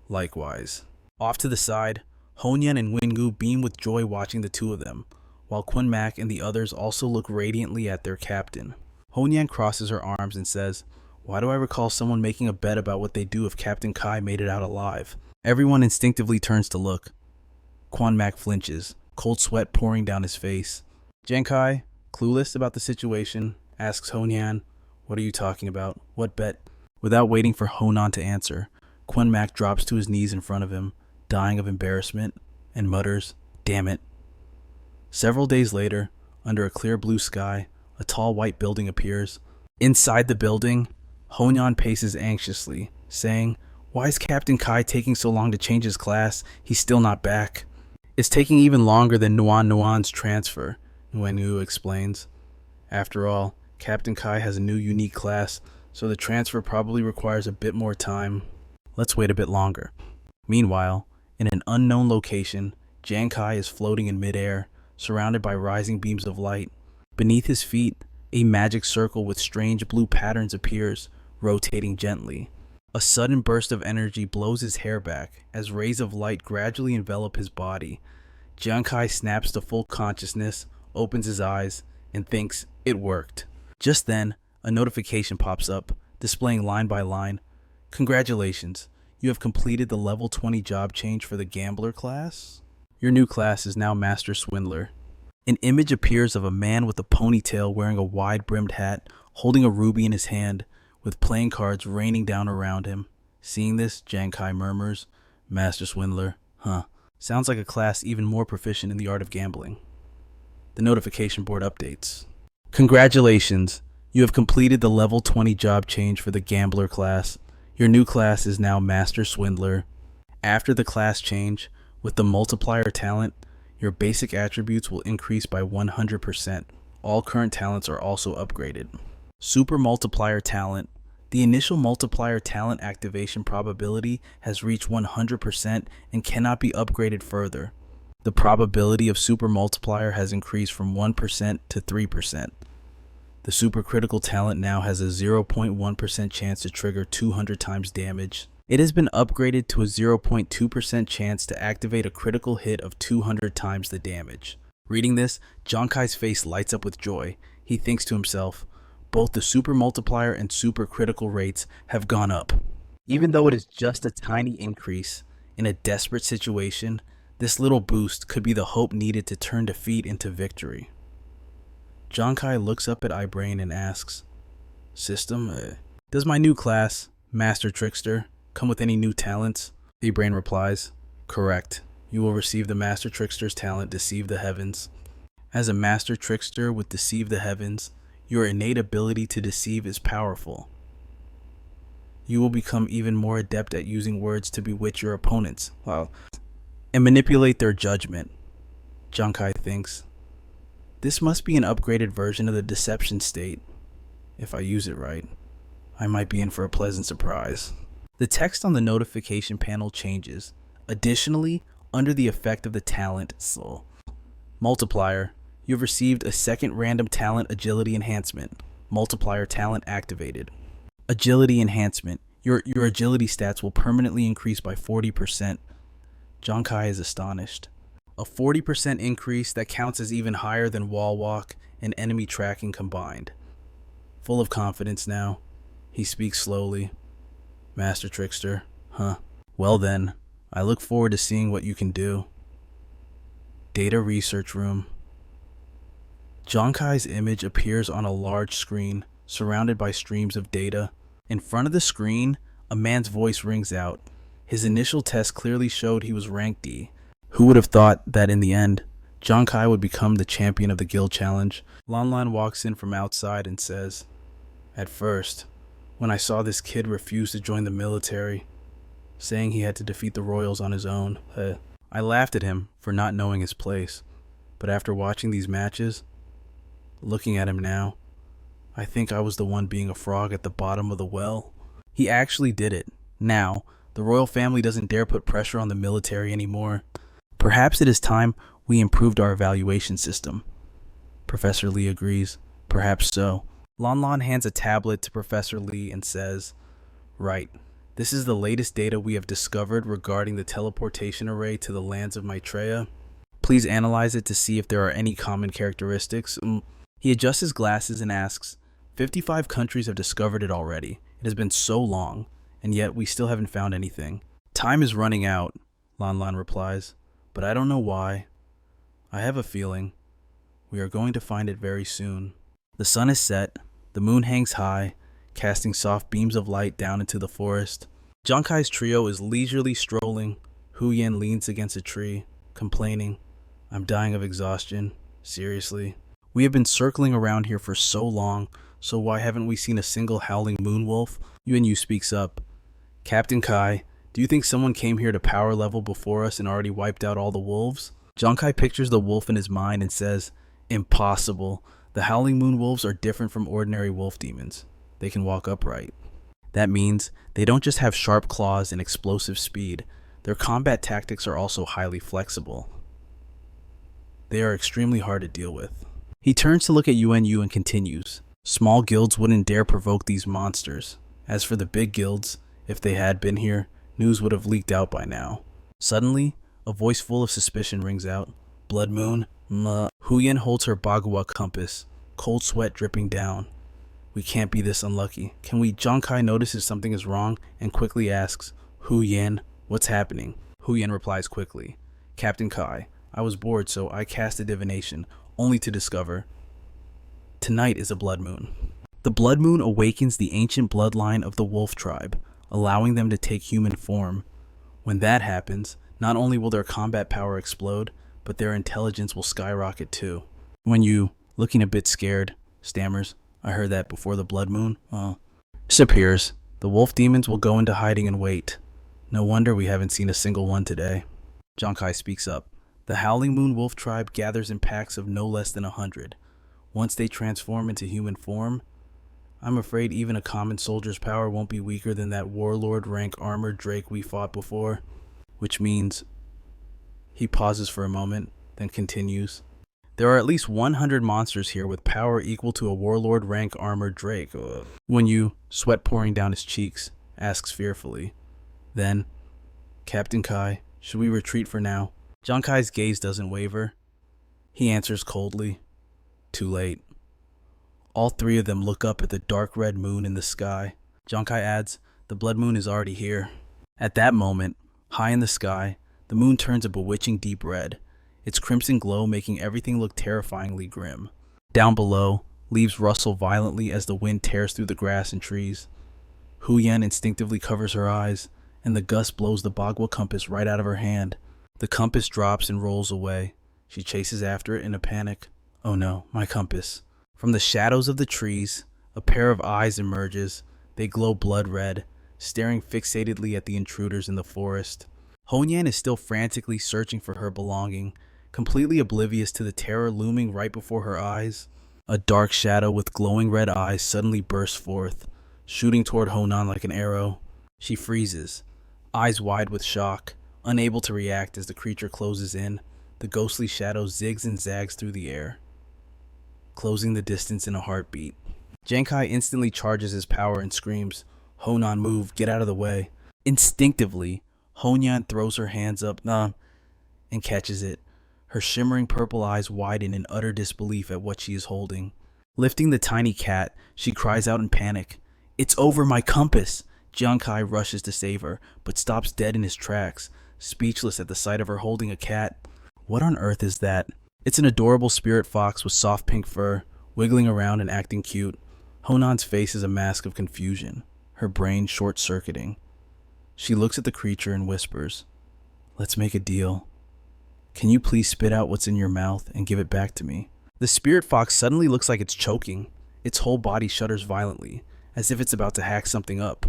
S1: Likewise. Off to the side, Honyan and Wingnu beam with joy watching the two of them, while Quinn Mac and the others also look radiantly at their captain. Honyan crosses her arms and says, Why do I recall someone making a bet about what they'd do if Captain Kai made it out alive? Everyone instinctively turns to look. Quan Mac flinches, cold sweat pouring down his face. Giang Khai, clueless about the situation, asks Honyan, What are you talking about? What bet? Without waiting for Honan to answer, Quan Mac drops to his knees in front of him, dying of embarrassment, and mutters, Damn it. Several days later, under a clear blue sky, a tall white building appears. Inside the building, Honyan paces anxiously, saying, Why is Captain Kai taking so long to change his class? He's still not back. It's taking even longer than Nuan's transfer, Wenu explains. After all, Captain Kai has a new unique class, so the transfer probably requires a bit more time. Let's wait a bit longer. Meanwhile, in an unknown location, Giang Khai is floating in midair, surrounded by rising beams of light. Beneath his feet, a magic circle with strange blue patterns appears, rotating gently. A sudden burst of energy blows his hair back as rays of light gradually envelop his body. Giang Khai snaps to full consciousness, opens his eyes, and thinks it worked. Just then, a notification pops up, displaying line by line, Congratulations, you have completed the level 20 job change for the Gambler class. Your new class is now Master Swindler. An image appears of a man with a ponytail wearing a wide-brimmed hat, holding a ruby in his hand, with playing cards raining down around him. Seeing this, Giang Khai murmurs, Master Swindler, sounds like a class even more proficient in the art of gambling. The notification board updates. Congratulations, you have completed the level 20 job change for the Gambler class. Your new class is now Master Swindler. After the class change, with the multiplier talent, your basic attributes will increase by 100%. All current talents are also upgraded. Super multiplier talent. The initial multiplier talent activation probability has reached 100% and cannot be upgraded further. The probability of super multiplier has increased from 1% to 3%. The super critical talent now has a 0.1% chance to trigger 200 times damage. It has been upgraded to a 0.2% chance to activate a critical hit of 200 times the damage. Reading this, Giang Khai's face lights up with joy. He thinks to himself, Both the super multiplier and super critical rates have gone up. Even though it is just a tiny increase, in a desperate situation, this little boost could be the hope needed to turn defeat into victory. Giang Khai looks up at iBrain and asks, "System, does my new class, Master Trickster, come with any new talents?" iBrain replies, "Correct. You will receive the Master Trickster's talent, Deceive the Heavens. As a Master Trickster with Deceive the Heavens, your innate ability to deceive is powerful. You will become even more adept at using words to bewitch your opponents, and manipulate their judgment." Giang Khai thinks, "This must be an upgraded version of the deception state. If I use it right, I might be in for a pleasant surprise." The text on the notification panel changes. Additionally, under the effect of the talent multiplier, you've received a second random talent agility enhancement. Multiplier talent activated. Agility enhancement. Your agility stats will permanently increase by 40%. Giang Khai is astonished. A 40% increase that counts as even higher than wall walk and enemy tracking combined. Full of confidence now, he speaks slowly. "Master Trickster, huh? Well then, I look forward to seeing what you can do." Data research room. Giang Khai's image appears on a large screen, surrounded by streams of data. In front of the screen, a man's voice rings out. His initial test clearly showed he was rank D. Who would have thought that in the end, Giang Khai would become the champion of the guild challenge? Lanlan walks in from outside and says, "At first, when I saw this kid refuse to join the military, saying he had to defeat the royals on his own, I laughed at him for not knowing his place. But after watching these matches, looking at him now, I think I was the one being a frog at the bottom of the well." He actually did it. Now, the royal family doesn't dare put pressure on the military anymore. Perhaps it is time we improved our evaluation system. Professor Lee agrees. Perhaps so. Lanlan hands a tablet to Professor Lee and says, "Right. This is the latest data we have discovered regarding the teleportation array to the lands of Maitreya. Please analyze it to see if there are any common characteristics." He adjusts his glasses and asks, 55 countries have discovered it already. It has been so long, and yet we still haven't found anything." "Time is running out," Lanlan replies, "but I don't know why. I have a feeling we are going to find it very soon." The sun is set, the moon hangs high, casting soft beams of light down into the forest. Giang Khai's trio is leisurely strolling. Hu Yan leans against a tree, complaining, "I'm dying of exhaustion. Seriously. We have been circling around here for so long, so why haven't we seen a single howling moon wolf?" Yuan Yu speaks up. "Captain Kai, do you think someone came here to power level before us and already wiped out all the wolves?" Giang Khai pictures the wolf in his mind and says, "Impossible. The howling moon wolves are different from ordinary wolf demons. They can walk upright. That means they don't just have sharp claws and explosive speed. Their combat tactics are also highly flexible. They are extremely hard to deal with." He turns to look at Yuan Yu and continues, "Small guilds wouldn't dare provoke these monsters. As for the big guilds, if they had been here, news would have leaked out by now." Suddenly, a voice full of suspicion rings out. "Blood moon? Hu Yan holds her Bagua compass, cold sweat dripping down. "We can't be this unlucky. Can we?" Giang Khai notices something is wrong and quickly asks, "Hu Yan, what's happening?" Hu Yan replies quickly, "Captain Kai, I was bored, so I cast a divination, only to discover tonight is a blood moon. The blood moon awakens the ancient bloodline of the wolf tribe, allowing them to take human form. When that happens, not only will their combat power explode, but their intelligence will skyrocket too." When you, looking a bit scared, stammers, "I heard that before the blood moon." Disappears. "The wolf demons will go into hiding and wait. No wonder we haven't seen a single one today." Giang Khai speaks up. "The Howling Moon Wolf tribe gathers in packs of no less than 100. Once they transform into human form, I'm afraid even a common soldier's power won't be weaker than that warlord rank armored drake we fought before. Which means..." He pauses for a moment, then continues, "There are at least 100 monsters here with power equal to a warlord rank armored drake." When you, sweat pouring down his cheeks, asks fearfully, Then, "Captain Kai, should we retreat for now?" Giang Khai's gaze doesn't waver. He answers coldly, "Too late." All three of them look up at the dark red moon in the sky. Giang Khai adds, "The blood moon is already here." At that moment, high in the sky, the moon turns a bewitching deep red, its crimson glow making everything look terrifyingly grim. Down below, leaves rustle violently as the wind tears through the grass and trees. Hu Yan instinctively covers her eyes, and the gust blows the Bagua compass right out of her hand. The compass drops and rolls away. She chases after it in a panic. "Oh no, my compass." From the shadows of the trees, a pair of eyes emerges. They glow blood red, staring fixatedly at the intruders in the forest. Honyan is still frantically searching for her belonging, completely oblivious to the terror looming right before her eyes. A dark shadow with glowing red eyes suddenly bursts forth, shooting toward Honan like an arrow. She freezes, eyes wide with shock, unable to react as the creature closes in. The ghostly shadow zigs and zags through the air, closing the distance in a heartbeat. Giang Khai instantly charges his power and screams, "Honan, move, get out of the way." Instinctively, Honyan throws her hands up and catches it. Her shimmering purple eyes widen in utter disbelief at what she is holding. Lifting the tiny cat, she cries out in panic, "It's over, my compass!" Giang Khai rushes to save her, but stops dead in his tracks, speechless at the sight of her holding a cat. What on earth is that? It's an adorable spirit fox with soft pink fur, wiggling around and acting cute. Honan's face is a mask of confusion, her brain short-circuiting. She looks at the creature and whispers, "Let's make a deal. Can you please spit out what's in your mouth and give it back to me?" The spirit fox suddenly looks like it's choking. Its whole body shudders violently, as if it's about to hack something up.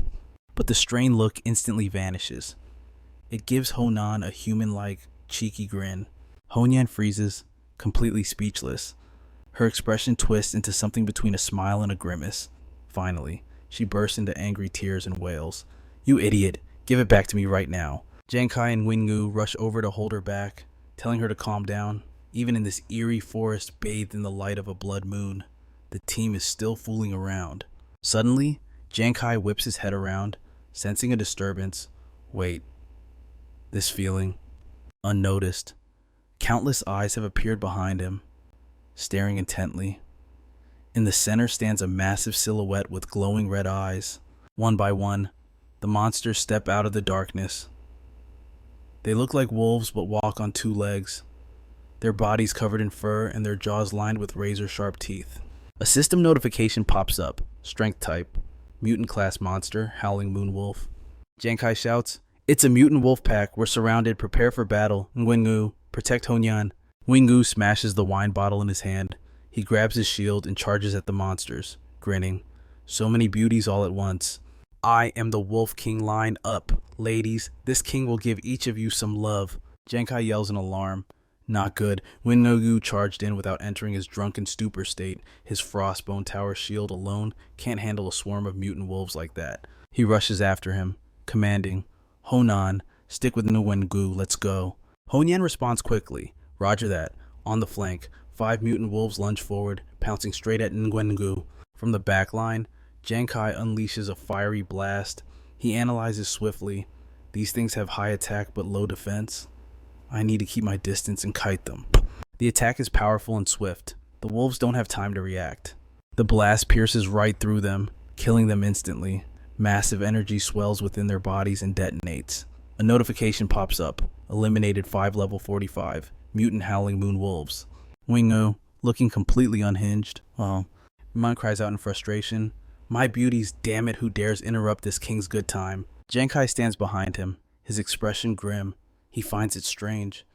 S1: But the strained look instantly vanishes. It gives Honan a human-like, cheeky grin. Honyan freezes, completely speechless. Her expression twists into something between a smile and a grimace. Finally, she bursts into angry tears and wails, "You idiot! Give it back to me right now." Giang Khai and Wingu rush over to hold her back, telling her to calm down. Even in this eerie forest bathed in the light of a blood moon, the team is still fooling around. Suddenly, Giang Khai whips his head around, sensing a disturbance. Wait. This feeling. Unnoticed. Countless eyes have appeared behind him, staring intently. In the center stands a massive silhouette with glowing red eyes. One by one, the monsters step out of the darkness. They look like wolves but walk on two legs, their bodies covered in fur and their jaws lined with razor-sharp teeth. A system notification pops up. Strength type, mutant class monster, howling moonwolf. Giang Khai shouts, "It's a mutant wolf pack. We're surrounded. Prepare for battle. Nguyen-Ngu, protect Honyan." Wingu smashes the wine bottle in his hand. He grabs his shield and charges at the monsters, grinning. So many beauties all at once. "I am the Wolf King. Line up. Ladies, this king will give each of you some love." Giang Khai yells in alarm. Not good. Wingu charged in without entering his drunken stupor state. His frostbone tower shield alone can't handle a swarm of mutant wolves like that. He rushes after him, commanding, "Honan, stick with Nguyen-Ngu, let's go." Honyan responds quickly. "Roger that." On the flank, 5 mutant wolves lunge forward, pouncing straight at Nguyen-Ngu. From the back line, Giang Khai unleashes a fiery blast. He analyzes swiftly. These things have high attack but low defense. I need to keep my distance and kite them. The attack is powerful and swift. The wolves don't have time to react. The blast pierces right through them, killing them instantly. Massive energy swells within their bodies and detonates. A notification pops up. Eliminated 5 level 45. Mutant howling moon wolves. Wingu, looking completely unhinged. Iman cries out in frustration. "My beauties, damn it, who dares interrupt this king's good time?" Giang Khai stands behind him, his expression grim. He finds it strange.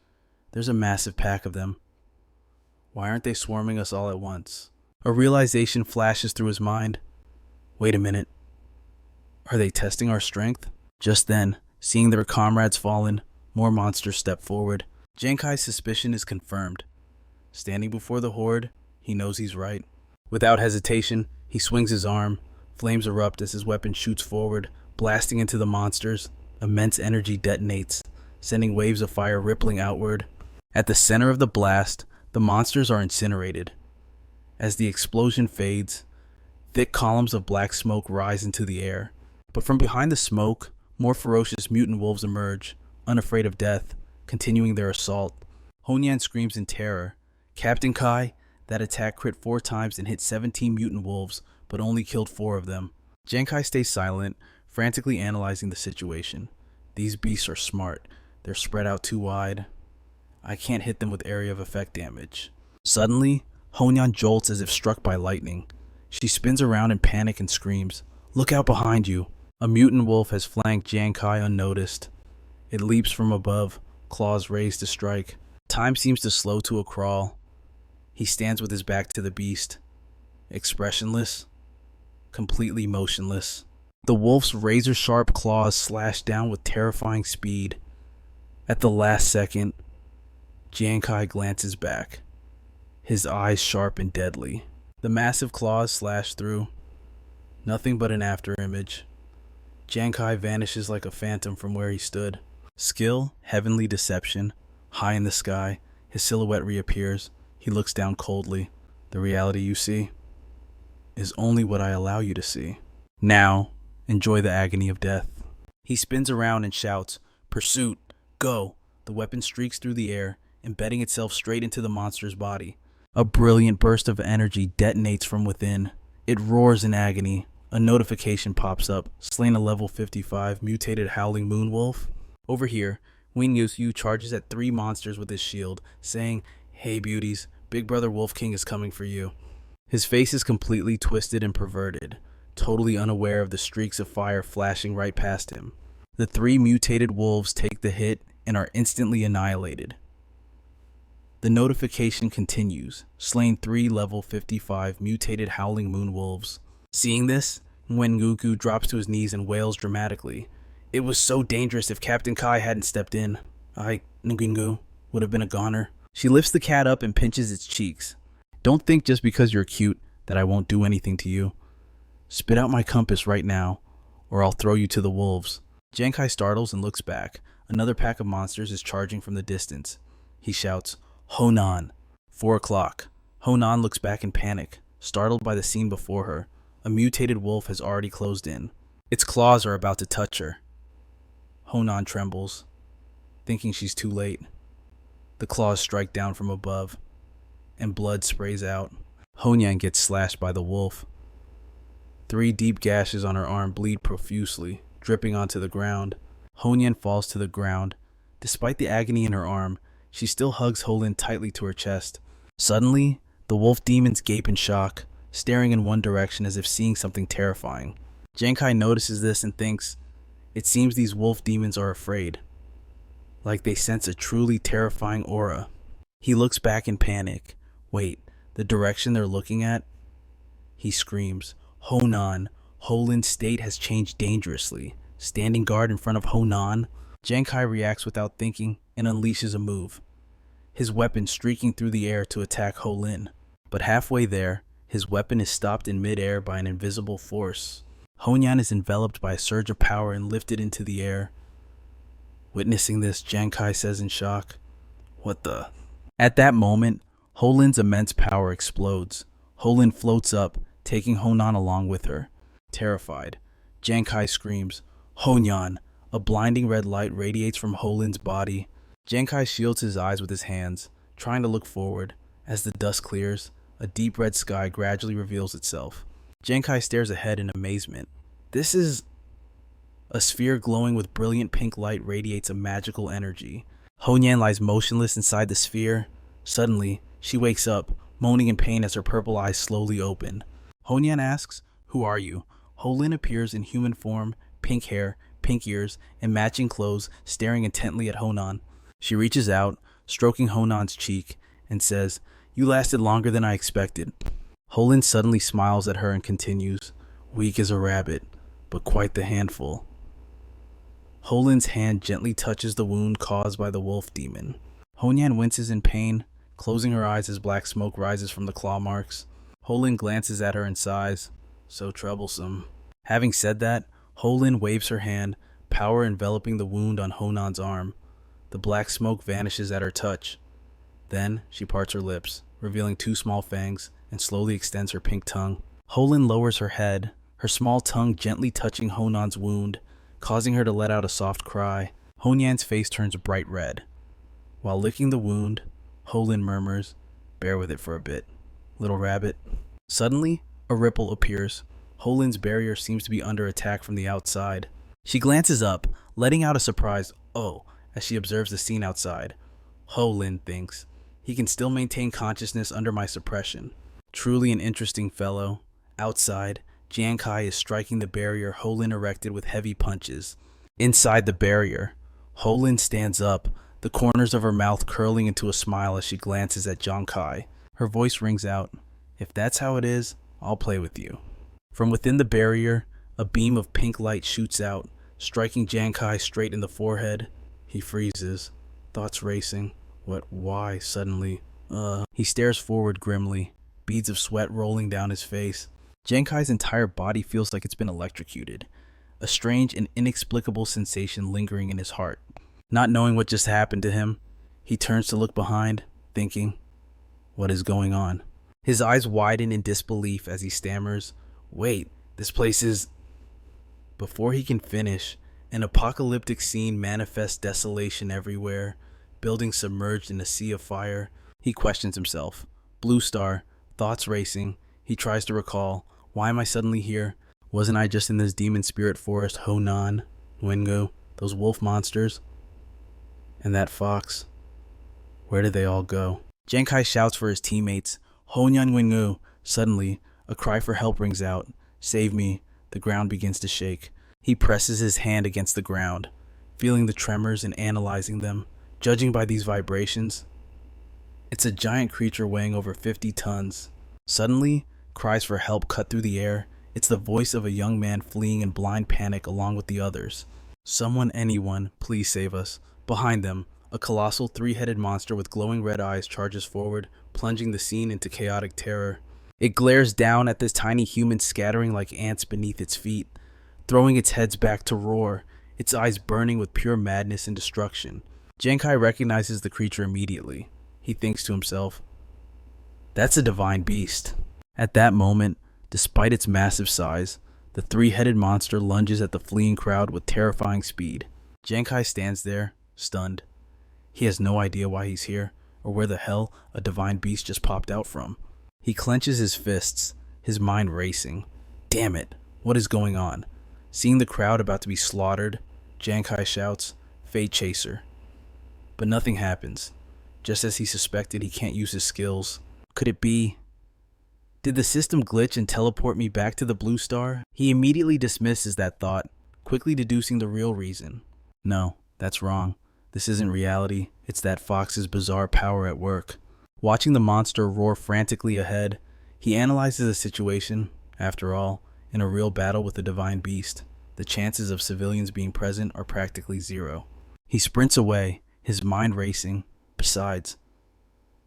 S1: There's a massive pack of them. Why aren't they swarming us all at once? A realization flashes through his mind. Wait a minute. Are they testing our strength? Just then, seeing their comrades fallen, more monsters step forward. Giang Khai's suspicion is confirmed. Standing before the horde, he knows he's right. Without hesitation, he swings his arm. Flames erupt as his weapon shoots forward, blasting into the monsters. Immense energy detonates, sending waves of fire rippling outward. At the center of the blast, the monsters are incinerated. As the explosion fades, thick columns of black smoke rise into the air. But from behind the smoke, more ferocious mutant wolves emerge, unafraid of death, continuing their assault. Honyan screams in terror. "Captain Khai, That attack crit 4 times and hit 17 mutant wolves, but only killed 4 of them. Giang Khai stays silent, frantically analyzing the situation. These beasts are smart. They're spread out too wide. I can't hit them with area of effect damage. Suddenly, Honyan jolts as if struck by lightning. She spins around in panic and screams, "Look out behind you!" A mutant wolf has flanked Giang Khai unnoticed. It leaps from above, claws raised to strike. Time seems to slow to a crawl. He stands with his back to the beast, expressionless, completely motionless. The wolf's razor-sharp claws slash down with terrifying speed. At the last second, Giang Khai glances back, his eyes sharp and deadly. The massive claws slash through. Nothing but an afterimage. Giang Khai vanishes like a phantom from where he stood. Skill, heavenly deception. High in the sky, his silhouette reappears. He looks down coldly. The reality you see is only what I allow you to see. Now, enjoy the agony of death. He spins around and shouts, "Pursuit, go!" The weapon streaks through the air, embedding itself straight into the monster's body. A brilliant burst of energy detonates from within. It roars in agony. A notification pops up. Slain a level 55 mutated howling moonwolf. Over here, Wing Yu charges at 3 monsters with his shield, saying, "Hey beauties, Big Brother Wolf King is coming for you." His face is completely twisted and perverted, totally unaware of the streaks of fire flashing right past him. The 3 mutated wolves take the hit and are instantly annihilated. The notification continues. Slain 3 level 55 mutated howling moon wolves. Seeing this, Nguyen drops to his knees and wails dramatically. It was so dangerous. If Captain Kai hadn't stepped in, Nguyen would have been a goner. She lifts the cat up and pinches its cheeks. Don't think just because you're cute that I won't do anything to you. Spit out my compass right now, or I'll throw you to the wolves. Giang Khai startles and looks back. Another pack of monsters is charging from the distance. He shouts, "Honan!" 4 o'clock. Honan looks back in panic, startled by the scene before her. A mutated wolf has already closed in. Its claws are about to touch her. Honan trembles, thinking she's too late. The claws strike down from above, and blood sprays out. Honyan gets slashed by the wolf. 3 deep gashes on her arm bleed profusely, dripping onto the ground. Honyan falls to the ground. Despite the agony in her arm, she still hugs Holin tightly to her chest. Suddenly, the wolf demons gape in shock, staring in one direction as if seeing something terrifying. Giang Khai notices this and thinks, it seems these wolf demons are afraid, like they sense a truly terrifying aura. He looks back in panic. Wait, the direction they're looking at? He screams, "Honan! Holin's state has changed dangerously." Standing guard in front of Honan, Giang Khai reacts without thinking and unleashes a move, his weapon streaking through the air to attack Holin. But halfway there, his weapon is stopped in midair by an invisible force. Honyan is enveloped by a surge of power and lifted into the air. Witnessing this, Giang Khai says in shock, "What the?" At that moment, Holin's immense power explodes. Holin floats up, taking Honan along with her. Terrified, Giang Khai screams, "Honyan!" A blinding red light radiates from Holin's body. Giang Khai shields his eyes with his hands, trying to look forward. As the dust clears, a deep red sky gradually reveals itself. Giang Khai stares ahead in amazement. This is... A sphere glowing with brilliant pink light radiates a magical energy. Honyan lies motionless inside the sphere. Suddenly, she wakes up, moaning in pain as her purple eyes slowly open. Honyan asks, "Who are you?" Holin appears in human form, pink hair, pink ears, and matching clothes, staring intently at Honan. She reaches out, stroking Honan's cheek, and says, "You lasted longer than I expected." Holin suddenly smiles at her and continues, "Weak as a rabbit, but quite the handful." Holin's hand gently touches the wound caused by the wolf demon. Honyan winces in pain, closing her eyes as black smoke rises from the claw marks. Holin glances at her and sighs, "So troublesome." Having said that, Holin waves her hand, power enveloping the wound on Honan's arm. The black smoke vanishes at her touch. Then she parts her lips, revealing 2 small fangs, and slowly extends her pink tongue. Holin lowers her head, her small tongue gently touching Honan's wound, causing her to let out a soft cry. Honyan's face turns bright red. While licking the wound, Holin murmurs, "Bear with it for a bit. little rabbit. Suddenly, a ripple appears. Holin's barrier seems to be under attack from the outside. She glances up, letting out a surprised "oh" as she observes the scene outside. Holin thinks, he can still maintain consciousness under my suppression. Truly an interesting fellow. Outside, Giang Khai is striking the barrier Holin erected with heavy punches. Inside the barrier, Holin stands up, the corners of her mouth curling into a smile as she glances at Giang Khai. Her voice rings out, "If that's how it is, I'll play with you." From within the barrier, a beam of pink light shoots out, striking Giang Khai straight in the forehead. He freezes, thoughts racing. Why, suddenly? He stares forward grimly, beads of sweat rolling down his face. Giang Khai's entire body feels like it's been electrocuted, a strange and inexplicable sensation lingering in his heart. Not knowing what just happened to him, he turns to look behind, thinking, what is going on? His eyes widen in disbelief as he stammers, "Wait, this place is..." Before he can finish, an apocalyptic scene manifests desolation everywhere, buildings submerged in a sea of fire. He questions himself. Blue Star, thoughts racing. He tries to recall, why am I suddenly here? Wasn't I just in this demon spirit forest, Honan, Wengu, those wolf monsters? And that fox? Where did they all go? Giang Khai shouts for his teammates, "Honyan Wengu!" Suddenly, a cry for help rings out. "Save me." The ground begins to shake. He presses his hand against the ground, feeling the tremors and analyzing them. Judging by these vibrations, it's a giant creature weighing over 50 tons. Suddenly, cries for help cut through the air. It's the voice of a young man fleeing in blind panic along with the others. "Someone, anyone, please save us." Behind them, a colossal three-headed monster with glowing red eyes charges forward, plunging the scene into chaotic terror. It glares down at this tiny human, scattering like ants beneath its feet, throwing its heads back to roar, its eyes burning with pure madness and destruction. Giang Khai recognizes the creature immediately. He thinks to himself, that's a divine beast. At that moment, despite its massive size, the three-headed monster lunges at the fleeing crowd with terrifying speed. Giang Khai stands there, stunned. He has no idea why he's here, or where the hell a divine beast just popped out from. He clenches his fists, his mind racing. Damn it, what is going on? Seeing the crowd about to be slaughtered, Giang Khai shouts, "Fate Chaser." But nothing happens. Just as he suspected, he can't use his skills. Could it be? Did the system glitch and teleport me back to the Blue Star? He immediately dismisses that thought, quickly deducing the real reason. No, that's wrong. This isn't reality. It's that fox's bizarre power at work. Watching the monster roar frantically ahead, he analyzes the situation. After all, in a real battle with the divine beast, the chances of civilians being present are practically zero. He sprints away, his mind racing. Besides,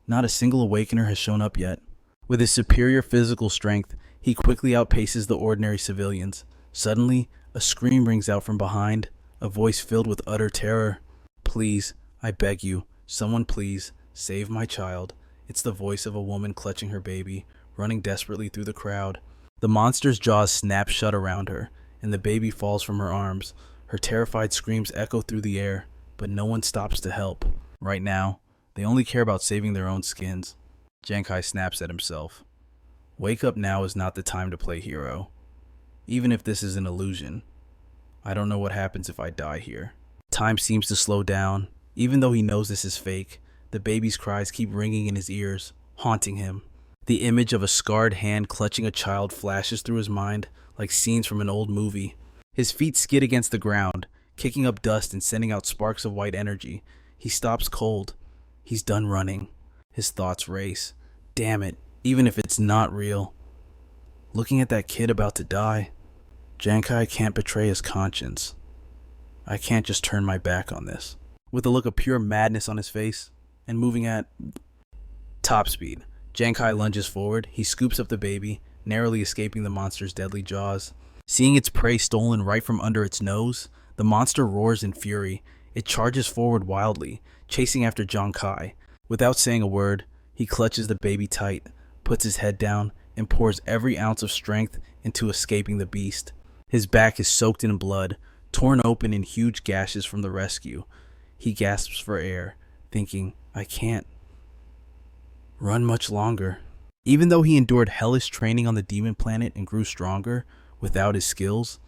S1: not a single awakener has shown up yet. With his superior physical strength, he quickly outpaces the ordinary civilians. Suddenly, a scream rings out from behind, a voice filled with utter terror. "Please, I beg you, someone please, save my child." It's the voice of a woman clutching her baby, running desperately through the crowd. The monster's jaws snap shut around her, and the baby falls from her arms. Her terrified screams echo through the air, but no one stops to help. Right now, they only care about saving their own skins. Giang Khai snaps at himself. Wake up now is not the time to play hero. Even if this is an illusion, I don't know what happens if I die here. Time seems to slow down. Even though he knows this is fake, the baby's cries keep ringing in his ears, haunting him. The image of a scarred hand clutching a child flashes through his mind like scenes from an old movie. His feet skid against the ground, kicking up dust and sending out sparks of white energy. He stops cold. He's done running. His thoughts race. Damn it, even if it's not real. Looking at that kid about to die, Giang Khai can't betray his conscience. I can't just turn my back on this. With a look of pure madness on his face, and moving at top speed, Giang Khai lunges forward. He scoops up the baby, narrowly escaping the monster's deadly jaws. Seeing its prey stolen right from under its nose, the monster roars in fury. It charges forward wildly, chasing after Giang Khai. Without saying a word, he clutches the baby tight, puts his head down, and pours every ounce of strength into escaping the beast. His back is soaked in blood, torn open in huge gashes from the rescue. He gasps for air, thinking, I can't run much longer. Even though he endured hellish training on the demon planet and grew stronger without his skills,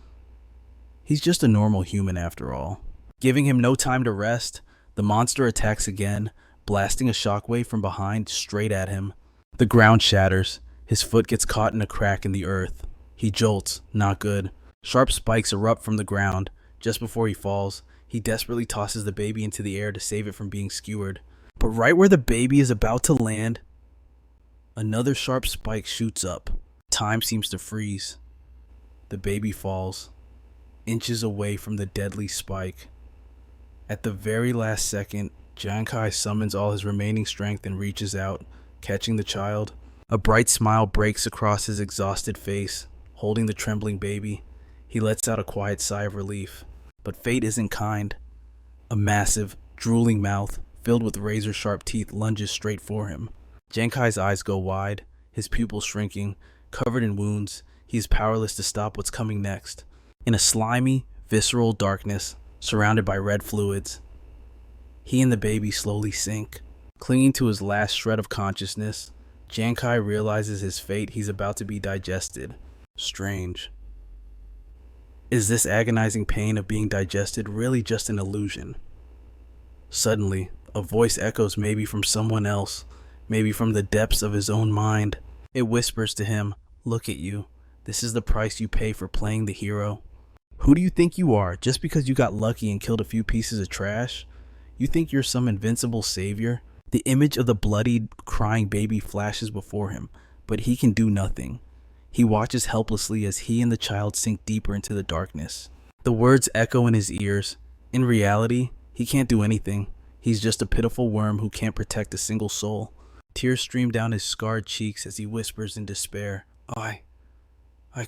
S1: he's just a normal human after all. Giving him no time to rest, the monster attacks again, blasting a shockwave from behind straight at him. The ground shatters. His foot gets caught in a crack in the earth. He jolts, not good. Sharp spikes erupt from the ground. Just before he falls, he desperately tosses the baby into the air to save it from being skewered. But right where the baby is about to land, another sharp spike shoots up. Time seems to freeze. The baby falls, inches away from the deadly spike. At the very last second, Giang Khai summons all his remaining strength and reaches out, catching the child. A bright smile breaks across his exhausted face. Holding the trembling baby, he lets out a quiet sigh of relief. But fate isn't kind. A massive, drooling mouth, filled with razor-sharp teeth, lunges straight for him. Giang Khai's eyes go wide, his pupils shrinking. Covered in wounds, he is powerless to stop what's coming next. In a slimy, visceral darkness, surrounded by red fluids, he and the baby slowly sink. Clinging to his last shred of consciousness, Giang Khai realizes his fate. He's about to be digested. Strange. Is this agonizing pain of being digested really just an illusion? Suddenly, a voice echoes, maybe from someone else, maybe from the depths of his own mind. It whispers to him, "Look at you. This is the price you pay for playing the hero. Who do you think you are, just because you got lucky and killed a few pieces of trash? You think you're some invincible savior?" The image of the bloodied, crying baby flashes before him, but he can do nothing. He watches helplessly as he and the child sink deeper into the darkness. The words echo in his ears. In reality, he can't do anything. He's just a pitiful worm who can't protect a single soul. Tears stream down his scarred cheeks as he whispers in despair, I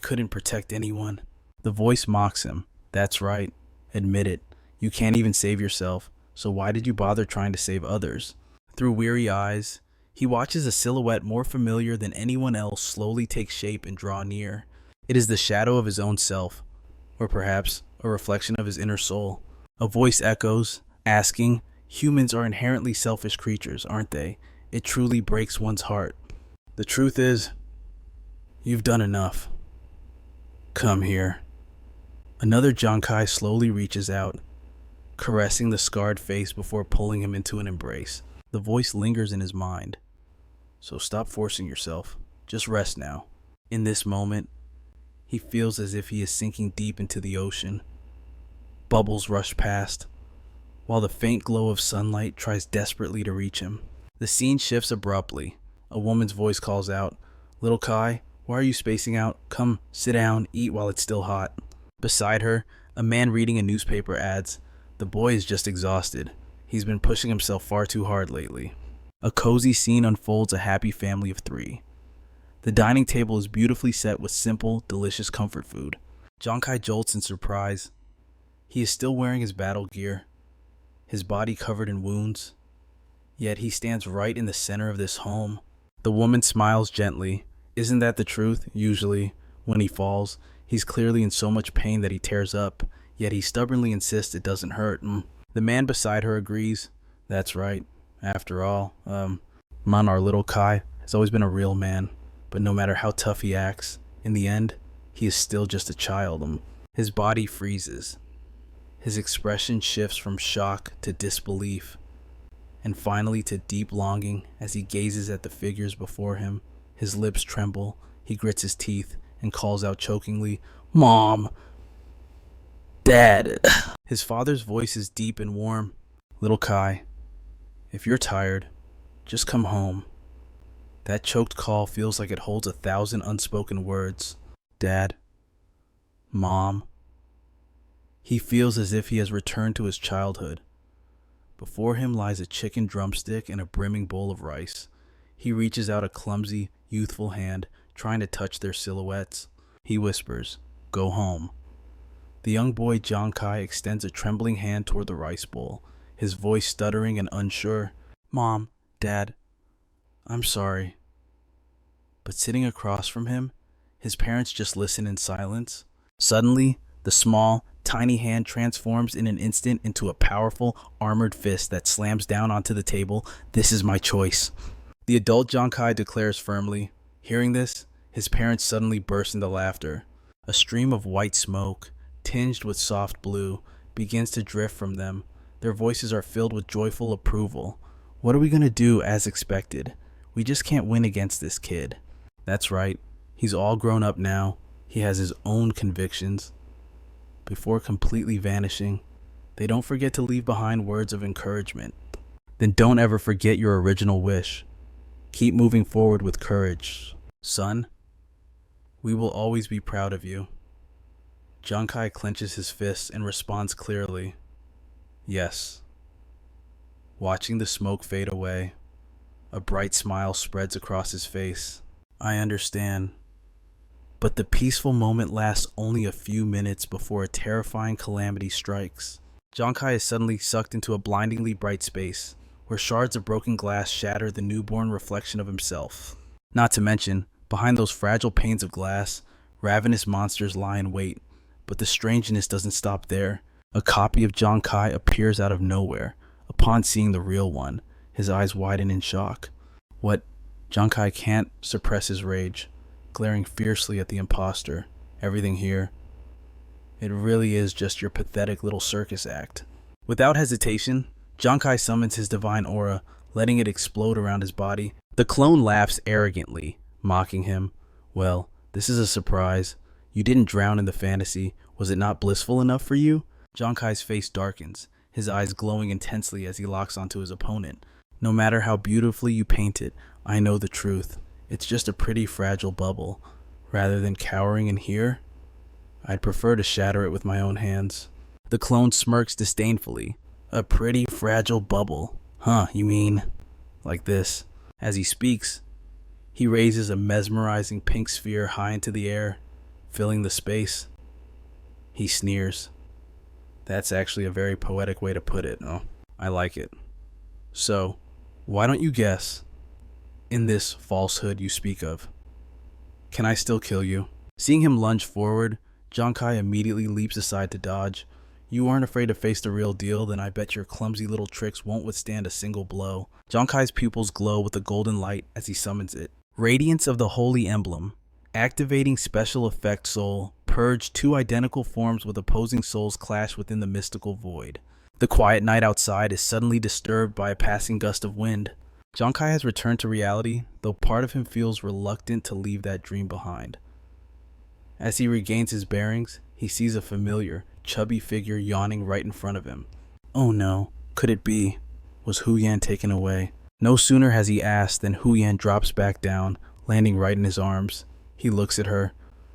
S1: couldn't protect anyone." The voice mocks him. "That's right. Admit it. You can't even save yourself, so why did you bother trying to save others?" Through weary eyes, he watches a silhouette more familiar than anyone else slowly take shape and draw near. It is the shadow of his own self, or perhaps a reflection of his inner soul. A voice echoes, asking, "Humans are inherently selfish creatures, aren't they? It truly breaks one's heart. The truth is, you've done enough. Come here." Another Giang Khai slowly reaches out, caressing the scarred face before pulling him into an embrace. The voice lingers in his mind. "So stop forcing yourself. Just rest now." In this moment, he feels as if he is sinking deep into the ocean. Bubbles rush past, while the faint glow of sunlight tries desperately to reach him. The scene shifts abruptly. A woman's voice calls out, "Little Kai, why are you spacing out? Come, sit down, eat while it's still hot." Beside her, a man reading a newspaper adds, "The boy is just exhausted. He's been pushing himself far too hard lately." A cozy scene unfolds, a happy family of 3. The dining table is beautifully set with simple, delicious comfort food. Giang Khai jolts in surprise. He is still wearing his battle gear, his body covered in wounds, yet he stands right in the center of this home. The woman smiles gently. Isn't that the truth? Usually, when he falls, he's clearly in so much pain that he tears up, yet he stubbornly insists it doesn't hurt. The man beside her agrees. "That's right. After all, our little Kai has always been a real man, but no matter how tough he acts, in the end, he is still just a child." His body freezes. His expression shifts from shock to disbelief, and finally to deep longing as he gazes at the figures before him. His lips tremble, he grits his teeth, and calls out chokingly, "Mom! Dad!" His father's voice is deep and warm. "Little Kai, if you're tired, just come home." That choked call feels like it holds 1,000 unspoken words. Dad. Mom. He feels as if he has returned to his childhood. Before him lies a chicken drumstick and a brimming bowl of rice. He reaches out a clumsy, youthful hand, trying to touch their silhouettes. He whispers, "Go home." The young boy Giang Khai extends a trembling hand toward the rice bowl, his voice stuttering and unsure. "Mom, Dad, I'm sorry." But sitting across from him, his parents just listen in silence. Suddenly, the small, tiny hand transforms in an instant into a powerful, armored fist that slams down onto the table. "This is my choice." The adult Giang Khai declares firmly, Hearing this, his parents suddenly burst into laughter. A stream of white smoke, tinged with soft blue, begins to drift from them. Their voices are filled with joyful approval. What are we gonna do as expected? We just can't win against this kid. That's right. He's all grown up now. He has his own convictions. Before completely vanishing, they don't forget to leave behind words of encouragement. Then don't ever forget your original wish. Keep moving forward with courage. Son, we will always be proud of you. Giang Khai clenches his fists and responds clearly, yes. Watching the smoke fade away, a bright smile spreads across his face. I understand. But the peaceful moment lasts only a few minutes before a terrifying calamity strikes. Giang Khai is suddenly sucked into a blindingly bright space, where shards of broken glass shatter the newborn reflection of himself. Not to mention, behind those fragile panes of glass, ravenous monsters lie in wait. But the strangeness doesn't stop there. A copy of Giang Khai appears out of nowhere. Upon seeing the real one, his eyes widen in shock. What? Giang Khai can't suppress his rage, glaring fiercely at the imposter. Everything here, it really is just your pathetic little circus act. Without hesitation, Giang Khai summons his divine aura, letting it explode around his body. The clone laughs arrogantly, mocking him. Well, this is a surprise. You didn't drown in the fantasy. Was it not blissful enough for you? Giang Khai's face darkens, his eyes glowing intensely as he locks onto his opponent. No matter how beautifully you paint it, I know the truth. It's just a pretty fragile bubble. Rather than cowering in here, I'd prefer to shatter it with my own hands. The clone smirks disdainfully. A pretty fragile bubble. Huh, you mean like this? As he speaks, he raises a mesmerizing pink sphere high into the air, filling the space. He sneers. That's actually a very poetic way to put it. Oh, I like it. So, why don't you guess, in this falsehood you speak of, can I still kill you? Seeing him lunge forward, Giang Khai immediately leaps aside to dodge. You aren't afraid to face the real deal, then I bet your clumsy little tricks won't withstand a single blow. Giang Khai's pupils glow with a golden light as he summons it. Radiance of the Holy Emblem. Activating special effect soul. Purge two identical forms with opposing souls clash within the mystical void. The quiet night outside is suddenly disturbed by a passing gust of wind. Giang Khai has returned to reality, though part of him feels reluctant to leave that dream behind. As he regains his bearings, he sees a familiar, chubby figure yawning right in front of him. Oh no, could it be? Was Hu Yan taken away? No sooner has he asked than Hu Yan drops back down, landing right in his arms. He looks at her.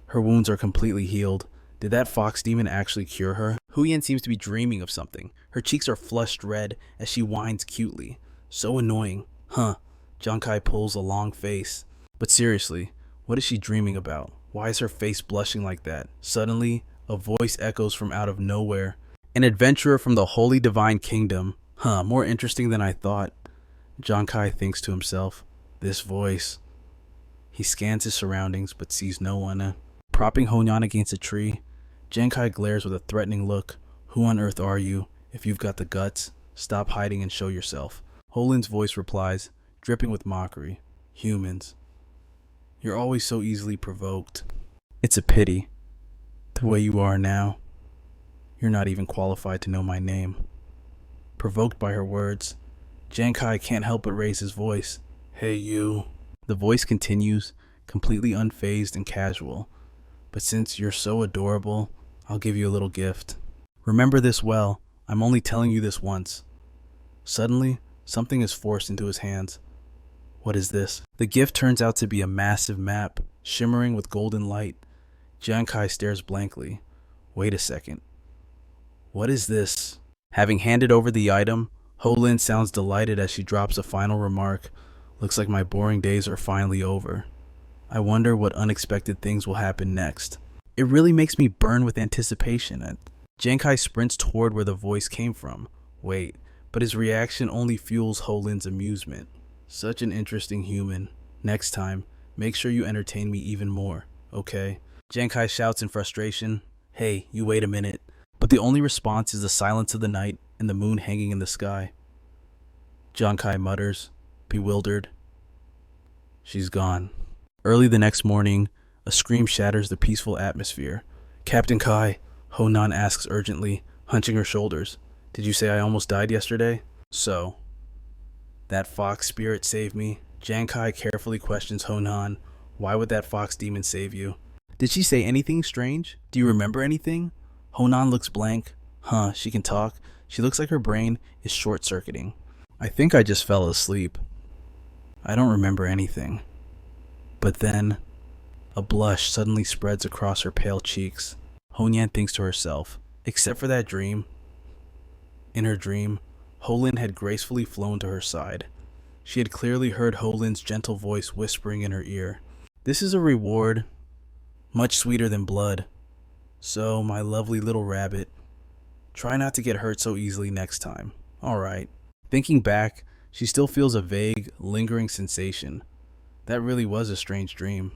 S1: Her wounds are completely healed. Did that fox demon actually cure her? Hu Yan seems to be dreaming of something. Her cheeks are flushed red as she whines cutely. So annoying. Huh. Giang Khai pulls a long face. But seriously, what is she dreaming about? Why is her face blushing like that? Suddenly, a voice echoes from out of nowhere. An adventurer from the Holy Divine Kingdom. Huh, more interesting than I thought. Giang Khai thinks to himself, this voice. He scans his surroundings but sees no one. Propping Honyan against a tree, Giang Khai glares with a threatening look. Who on earth are you? If you've got the guts, stop hiding and show yourself. Holin's voice replies, dripping with mockery. Humans. You're always so easily provoked. It's a pity. The way you are now. You're not even qualified to know my name. Provoked by her words, Giang Khai can't help but raise his voice. Hey you. The voice continues, completely unfazed and casual. But since you're so adorable, I'll give you a little gift. Remember this well. I'm only telling you this once. Suddenly, something is forced into his hands. What is this? The gift turns out to be a massive map, shimmering with golden light. Giang Khai stares blankly. Wait a second. What is this? Having handed over the item, Ho Lin sounds delighted as she drops a final remark. Looks like my boring days are finally over. I wonder what unexpected things will happen next. It really makes me burn with anticipation. Giang Khai sprints toward where the voice came from. Wait, but his reaction only fuels Ho Lin's amusement. Such an interesting human. Next time, make sure you entertain me even more, okay? Giang Khai shouts in frustration, hey, you wait a minute. But the only response is the silence of the night and the moon hanging in the sky. Giang Khai mutters, bewildered. She's gone. Early the next morning, a scream shatters the peaceful atmosphere. Captain Kai, Honan asks urgently, hunching her shoulders. Did you say I almost died yesterday? So, that fox spirit saved me. Giang Khai carefully questions Honan. Why would that fox demon save you? Did she say anything strange? Do you remember anything? Honan looks blank. She can talk. She looks like her brain is short-circuiting. I think I just fell asleep. I don't remember anything. But then, a blush suddenly spreads across her pale cheeks. Honyan thinks to herself, except for that dream. In her dream, Holin had gracefully flown to her side. She had clearly heard Holin's gentle voice whispering in her ear. This is a reward, much sweeter than blood. So, my lovely little rabbit, try not to get hurt so easily next time. Alright. Thinking back, she still feels a vague, lingering sensation. That really was a strange dream.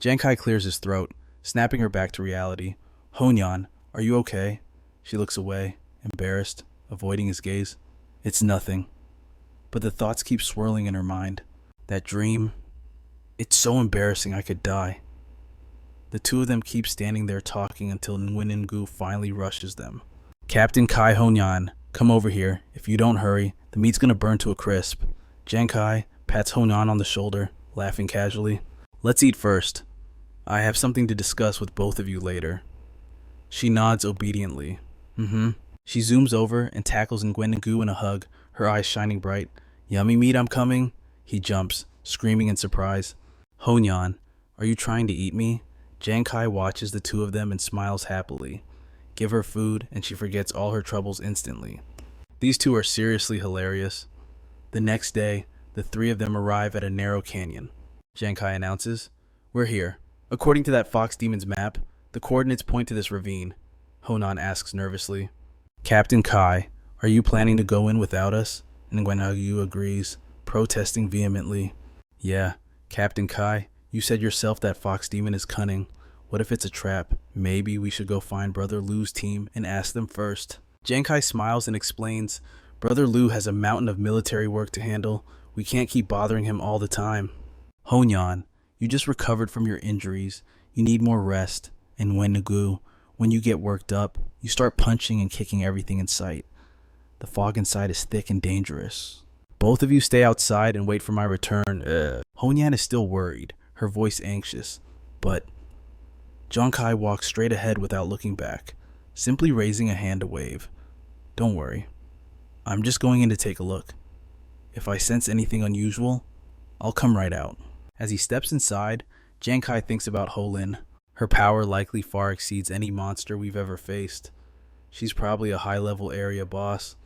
S1: Giang Khai clears his throat, snapping her back to reality. Honyan, are you okay? She looks away, embarrassed, avoiding his gaze. It's nothing. But the thoughts keep swirling in her mind. That dream, it's so embarrassing I could die. The two of them keep standing there talking until Nguyen Ngu finally rushes them. Captain Kai Honyan, come over here. If you don't hurry, the meat's gonna burn to a crisp. Giang Khai pats Honan on the shoulder, laughing casually. Let's eat first. I have something to discuss with both of you later. She nods obediently. She zooms over and tackles Nguyen Ngu in a hug, her eyes shining bright. Yummy meat, I'm coming. He jumps, screaming in surprise. Honyan, are you trying to eat me? Giang Khai watches the two of them and smiles happily. Give her food and she forgets all her troubles instantly. These two are seriously hilarious. The next day, the three of them arrive at a narrow canyon. Giang Khai announces, We're here. According to that fox demon's map, the coordinates point to this ravine. Honan asks nervously. Captain Kai, are you planning to go in without us? And Nguyen Ngu agrees, protesting vehemently. Yeah, Captain Kai, you said yourself that fox demon is cunning. What if it's a trap? Maybe we should go find Brother Lu's team and ask them first. Giang Khai smiles and explains, Brother Lu has a mountain of military work to handle. We can't keep bothering him all the time. Honyan, you just recovered from your injuries. You need more rest. And Nguyen Ngu, when you get worked up, you start punching and kicking everything in sight. The fog inside is thick and dangerous. Both of you stay outside and wait for my return. Honyan is still worried, her voice anxious. But Giang Khai walks straight ahead without looking back, simply raising a hand to wave. Don't worry. I'm just going in to take a look. If I sense anything unusual, I'll come right out. As he steps inside, Giang Khai thinks about Holin. Her power likely far exceeds any monster we've ever faced. She's probably a high-level area boss.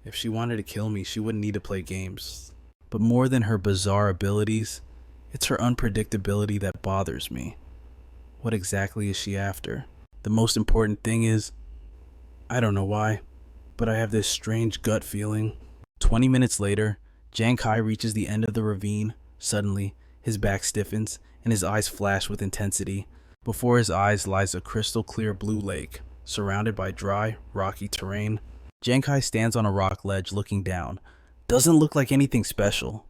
S1: If she wanted to kill me, she wouldn't need to play games. But more than her bizarre abilities, it's her unpredictability that bothers me. What exactly is she after? The most important thing is, I don't know why, but I have this strange gut feeling. 20 minutes later, Giang Khai reaches the end of the ravine. Suddenly, his back stiffens and his eyes flash with intensity. Before his eyes lies a crystal clear blue lake, surrounded by dry, rocky terrain. Giang Khai stands on a rock ledge looking down. Doesn't look like anything special.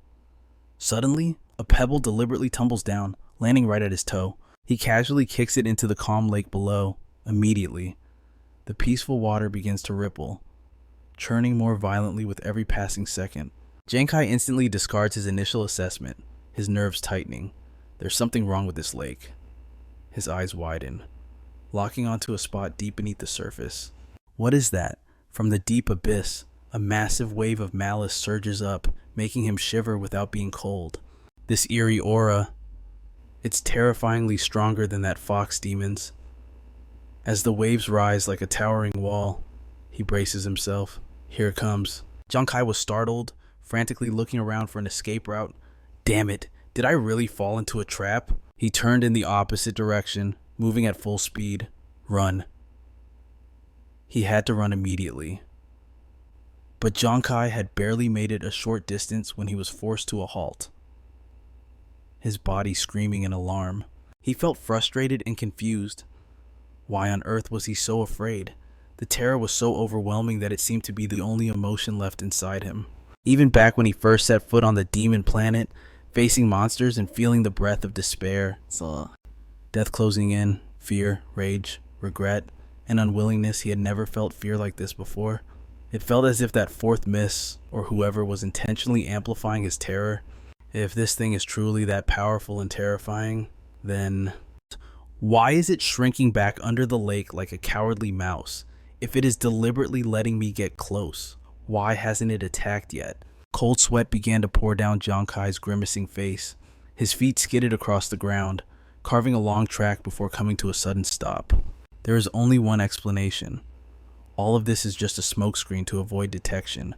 S1: Suddenly, a pebble deliberately tumbles down, landing right at his toe. He casually kicks it into the calm lake below. Immediately, the peaceful water begins to ripple, churning more violently with every passing second. Giang Khai instantly discards his initial assessment, his nerves tightening. There's something wrong with this lake. His eyes widen, locking onto a spot deep beneath the surface. What is that? From the deep abyss, a massive wave of malice surges up, making him shiver without being cold. This eerie aura, it's terrifyingly stronger than that fox demon's. As the waves rise like a towering wall, he braces himself. Here it comes. Giang Khai was startled, frantically looking around for an escape route. Damn it, did I really fall into a trap? He turned in the opposite direction, moving at full speed. Run. He had to run immediately. But Giang Khai had barely made it a short distance when he was forced to a halt, his body screaming in alarm. He felt frustrated and confused. Why on earth was he so afraid? The terror was so overwhelming that it seemed to be the only emotion left inside him. Even back when he first set foot on the demon planet, facing monsters and feeling the breath of despair. Death closing in, fear, rage, regret, and unwillingness. He had never felt fear like this before. It felt as if that fourth miss, or whoever, was intentionally amplifying his terror. If this thing is truly that powerful and terrifying, then why is it shrinking back under the lake like a cowardly mouse? If it is deliberately letting me get close, why hasn't it attacked yet? Cold sweat began to pour down Giang Khai's grimacing face. His feet skidded across the ground, carving a long track before coming to a sudden stop. There is only one explanation. All of this is just a smokescreen to avoid detection.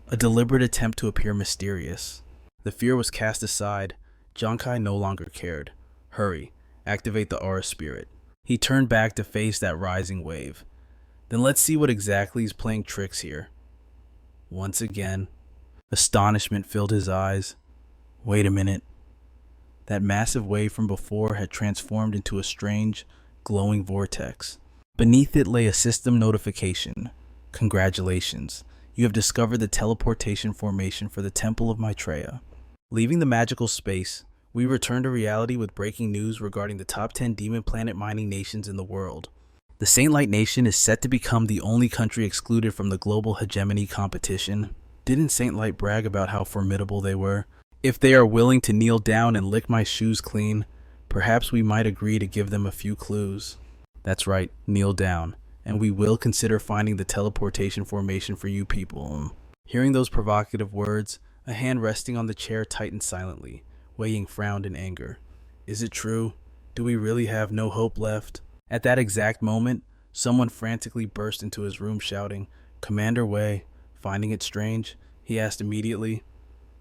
S1: A deliberate attempt to appear mysterious. The fear was cast aside. Giang Khai no longer cared. Hurry, activate the aura spirit. He turned back to face that rising wave. Then let's see what exactly is playing tricks here. Once again, astonishment filled his eyes. Wait a minute. That massive wave from before had transformed into a strange, glowing vortex. Beneath it lay a system notification. Congratulations. You have discovered the teleportation formation for the Temple of Maitreya. Leaving the magical space, we return to reality with breaking news regarding the top 10 demon planet mining nations in the world. The Saint Light Nation is set to become the only country excluded from the global hegemony competition. Didn't Saint Light brag about how formidable they were? If they are willing to kneel down and lick my shoes clean, perhaps we might agree to give them a few clues. That's right, kneel down, and we will consider finding the teleportation formation for you people. Hearing those provocative words, a hand resting on the chair tightened silently. Wei Ying frowned in anger. Is it true? Do we really have no hope left? At that exact moment, someone frantically burst into his room shouting, Commander Wei. Finding it strange, he asked immediately,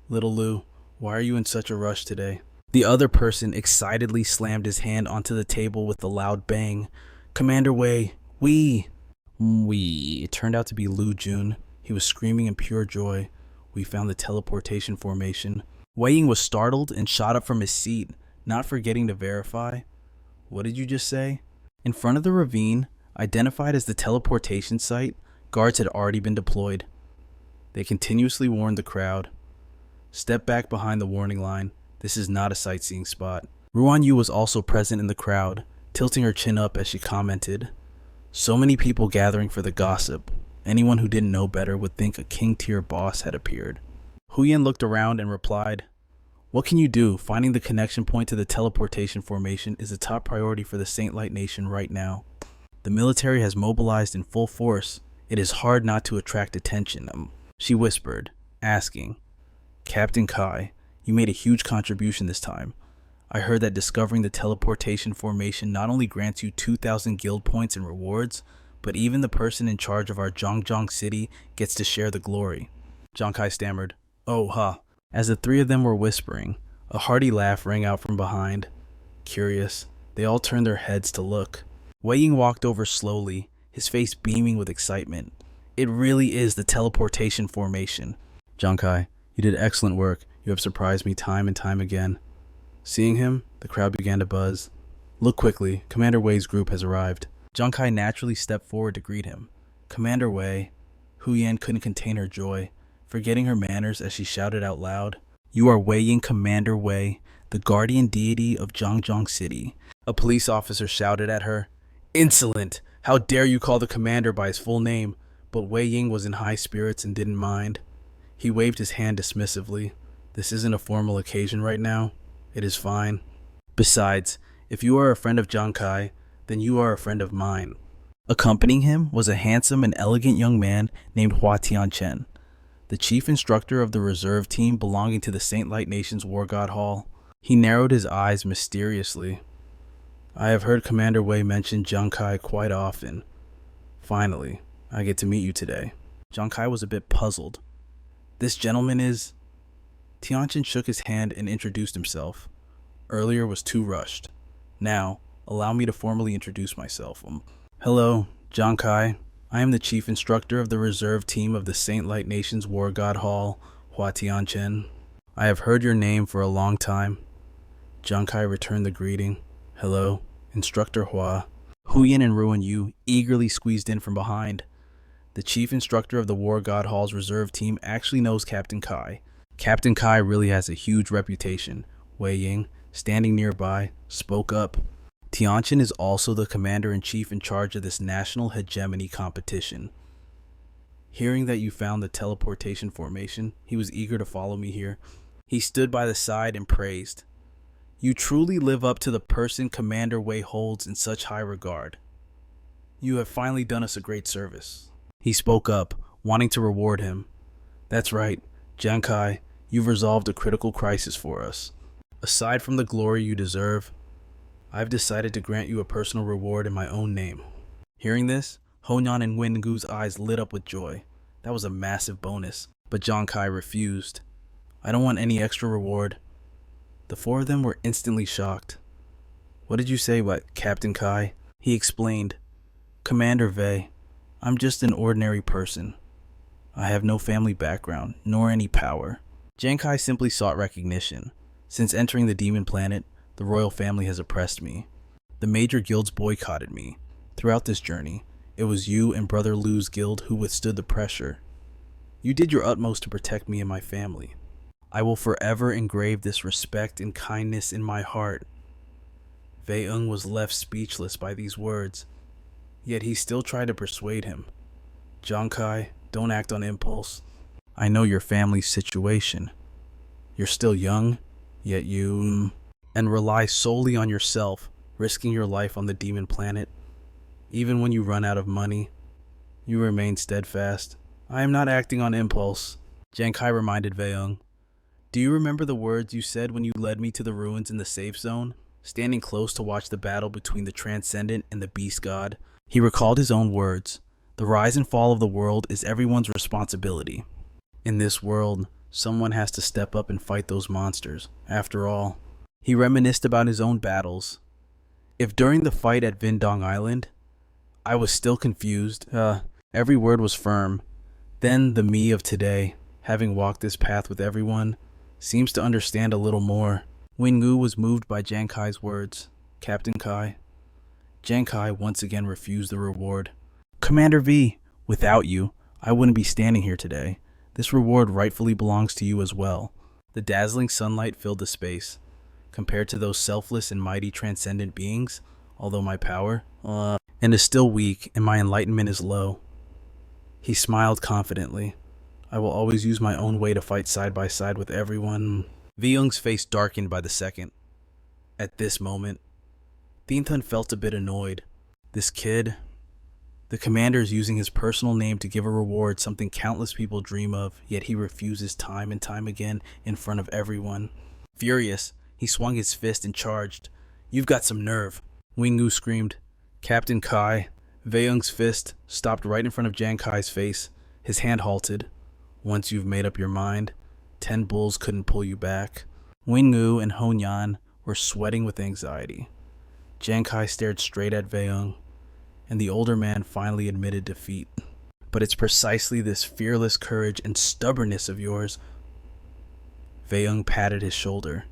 S1: Little Lu, why are you in such a rush today? The other person excitedly slammed his hand onto the table with a loud bang. Commander Wei, we. It turned out to be Lu Jun. He was screaming in pure joy. We found the teleportation formation. Wei Ying was startled and shot up from his seat, not forgetting to verify. What did you just say? In front of the ravine, identified as the teleportation site, guards had already been deployed. They continuously warned the crowd. Step back behind the warning line. This is not a sightseeing spot. Ruan Yu was also present in the crowd, tilting her chin up as she commented, So many people gathering for the gossip. Anyone who didn't know better would think a king-tier boss had appeared. Huyen looked around and replied, What can you do? Finding the connection point to the teleportation formation is a top priority for the Saint Light Nation right now. The military has mobilized in full force. It is hard not to attract attention, she whispered, asking, Captain Kai, you made a huge contribution this time. I heard that discovering the teleportation formation not only grants you 2,000 guild points and rewards, but even the person in charge of our Zhongzhong city gets to share the glory. Giang Khai stammered, Oh, ha. As the three of them were whispering, a hearty laugh rang out from behind. Curious, they all turned their heads to look. Wei Ying walked over slowly, his face beaming with excitement. It really is the teleportation formation. Giang Khai, you did excellent work. You have surprised me time and time again. Seeing him, the crowd began to buzz. Look quickly, Commander Wei's group has arrived. Giang Khai naturally stepped forward to greet him. Commander Wei. Huyen couldn't contain her joy, forgetting her manners as she shouted out loud, You are Wei Ying Commander Wei, the guardian deity of Zhongzhong City. A police officer shouted at her, Insolent! How dare you call the commander by his full name? But Wei Ying was in high spirits and didn't mind. He waved his hand dismissively. This isn't a formal occasion right now. It is fine. Besides, if you are a friend of Giang Khai, then you are a friend of mine. Accompanying him was a handsome and elegant young man named Hua Tianchen, the chief instructor of the reserve team belonging to the Saint Light Nation's War God Hall. He narrowed his eyes mysteriously. I have heard Commander Wei mention Giang Khai quite often. Finally, I get to meet you today. Giang Khai was a bit puzzled. This gentleman is... Tianchen shook his hand and introduced himself. Earlier was too rushed. Now, allow me to formally introduce myself. Hello, Giang Khai. I am the chief instructor of the reserve team of the Saint Light Nation's War God Hall, Hua Tianchen. I have heard your name for a long time. Giang Khai returned the greeting. Hello, Instructor Hua. Huyen and Ruan Yu eagerly squeezed in from behind. The chief instructor of the War God Hall's reserve team actually knows Captain Kai. Captain Khai really has a huge reputation. Wei Ying, standing nearby, spoke up. Tianqian is also the commander-in-chief in charge of this national hegemony competition. Hearing that you found the teleportation formation, he was eager to follow me here. He stood by the side and praised. You truly live up to the person Commander Wei holds in such high regard. You have finally done us a great service. He spoke up, wanting to reward him. That's right, Giang Khai, you've resolved a critical crisis for us. Aside from the glory you deserve, I've decided to grant you a personal reward in my own name. Hearing this, Honyan and Wengu's eyes lit up with joy. That was a massive bonus, but Giang Khai refused. I don't want any extra reward. The four of them were instantly shocked. What did you say about Captain Khai? He explained. Commander Wei, I'm just an ordinary person. I have no family background, nor any power. Giang Khai simply sought recognition. Since entering the demon planet, the royal family has oppressed me. The major guilds boycotted me. Throughout this journey, it was you and Brother Lu's guild who withstood the pressure. You did your utmost to protect me and my family. I will forever engrave this respect and kindness in my heart. Wei Ung was left speechless by these words, yet he still tried to persuade him. Giang Khai, don't act on impulse. I know your family's situation. You're still young, yet and rely solely on yourself, risking your life on the demon planet. Even when you run out of money, you remain steadfast. I am not acting on impulse, Giang Khai reminded Wei Ung. Do you remember the words you said when you led me to the ruins in the safe zone? Standing close to watch the battle between the Transcendent and the Beast God, he recalled his own words. The rise and fall of the world is everyone's responsibility. In this world, someone has to step up and fight those monsters. After all, he reminisced about his own battles. If during the fight at Vindong Island, I was still confused, every word was firm, then the me of today, having walked this path with everyone, seems to understand a little more. Wengu was moved by Giang Khai's words. Captain Khai. Giang Khai once again refused the reward. Commander V, without you, I wouldn't be standing here today. This reward rightfully belongs to you as well. The dazzling sunlight filled the space. Compared to those selfless and mighty transcendent beings, although my power, and is still weak and my enlightenment is low. He smiled confidently. I will always use my own way to fight side by side with everyone. Vyung's face darkened by the second. At this moment, Thienthan felt a bit annoyed. This kid, the commander is using his personal name to give a reward, something countless people dream of, yet he refuses time and time again in front of everyone. Furious, he swung his fist and charged. You've got some nerve, Wengu screamed. Captain Khai, Vyung's fist stopped right in front of Giang Khai's face. His hand halted. Once you've made up your mind, 10 bulls couldn't pull you back. Wengu and Honyan were sweating with anxiety. Giang Khai stared straight at Vyung, and the older man finally admitted defeat. But it's precisely this fearless courage and stubbornness of yours. Vyung patted his shoulder.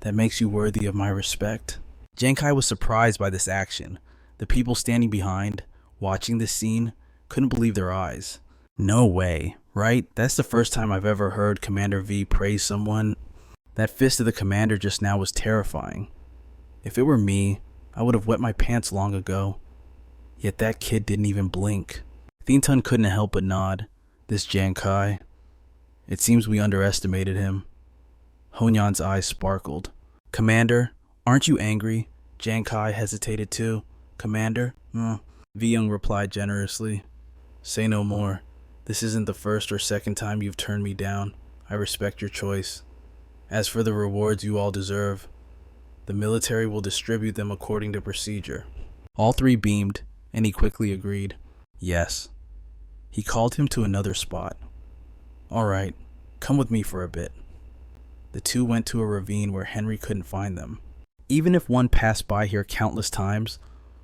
S1: That makes you worthy of my respect. Giang Khai was surprised by this action. The people standing behind, watching this scene, couldn't believe their eyes. No way, right? That's the first time I've ever heard Commander V praise someone. That fist of the commander just now was terrifying. If it were me, I would have wet my pants long ago. Yet that kid didn't even blink. Thienthan couldn't help but nod. This Giang Khai. It seems we underestimated him. Honyan's eyes sparkled. Commander, aren't you angry? Giang Khai hesitated too. Commander? Vyung replied generously. Say no more. This isn't the first or second time you've turned me down. I respect your choice. As for the rewards you all deserve, the military will distribute them according to procedure. All three beamed, and he quickly agreed. Yes. He called him to another spot. All right, come with me for a bit. The two went to a ravine where Henry couldn't find them. Even if one passed by here countless times,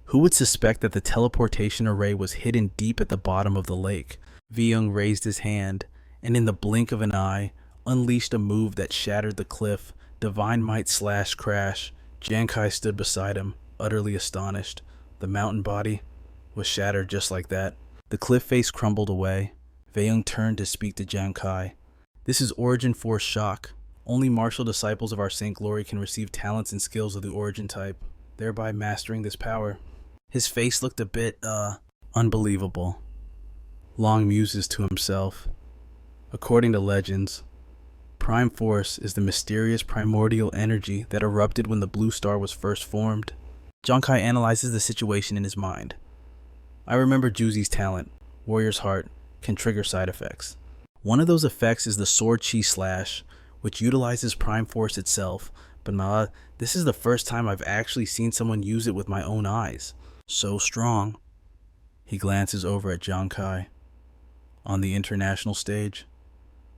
S1: who would suspect that the teleportation array was hidden deep at the bottom of the lake? Vyung raised his hand, and in the blink of an eye, unleashed a move that shattered the cliff. Divine might / crash. Giang Khai stood beside him, utterly astonished. The mountain body was shattered just like that. The cliff face crumbled away. Vyung turned to speak to Giang Khai. This is Origin Force Shock. Only martial disciples of our Saint Glory can receive talents and skills of the Origin type, thereby mastering this power. His face looked a bit, unbelievable. Long muses to himself. According to legends, Prime Force is the mysterious primordial energy that erupted when the blue star was first formed. Giang Khai analyzes the situation in his mind. I remember Juzi's talent, Warrior's Heart, can trigger side effects. One of those effects is the Sword Chi Slash, which utilizes Prime Force itself, but this is the first time I've actually seen someone use it with my own eyes. So strong. He glances over at Giang Khai. On the international stage,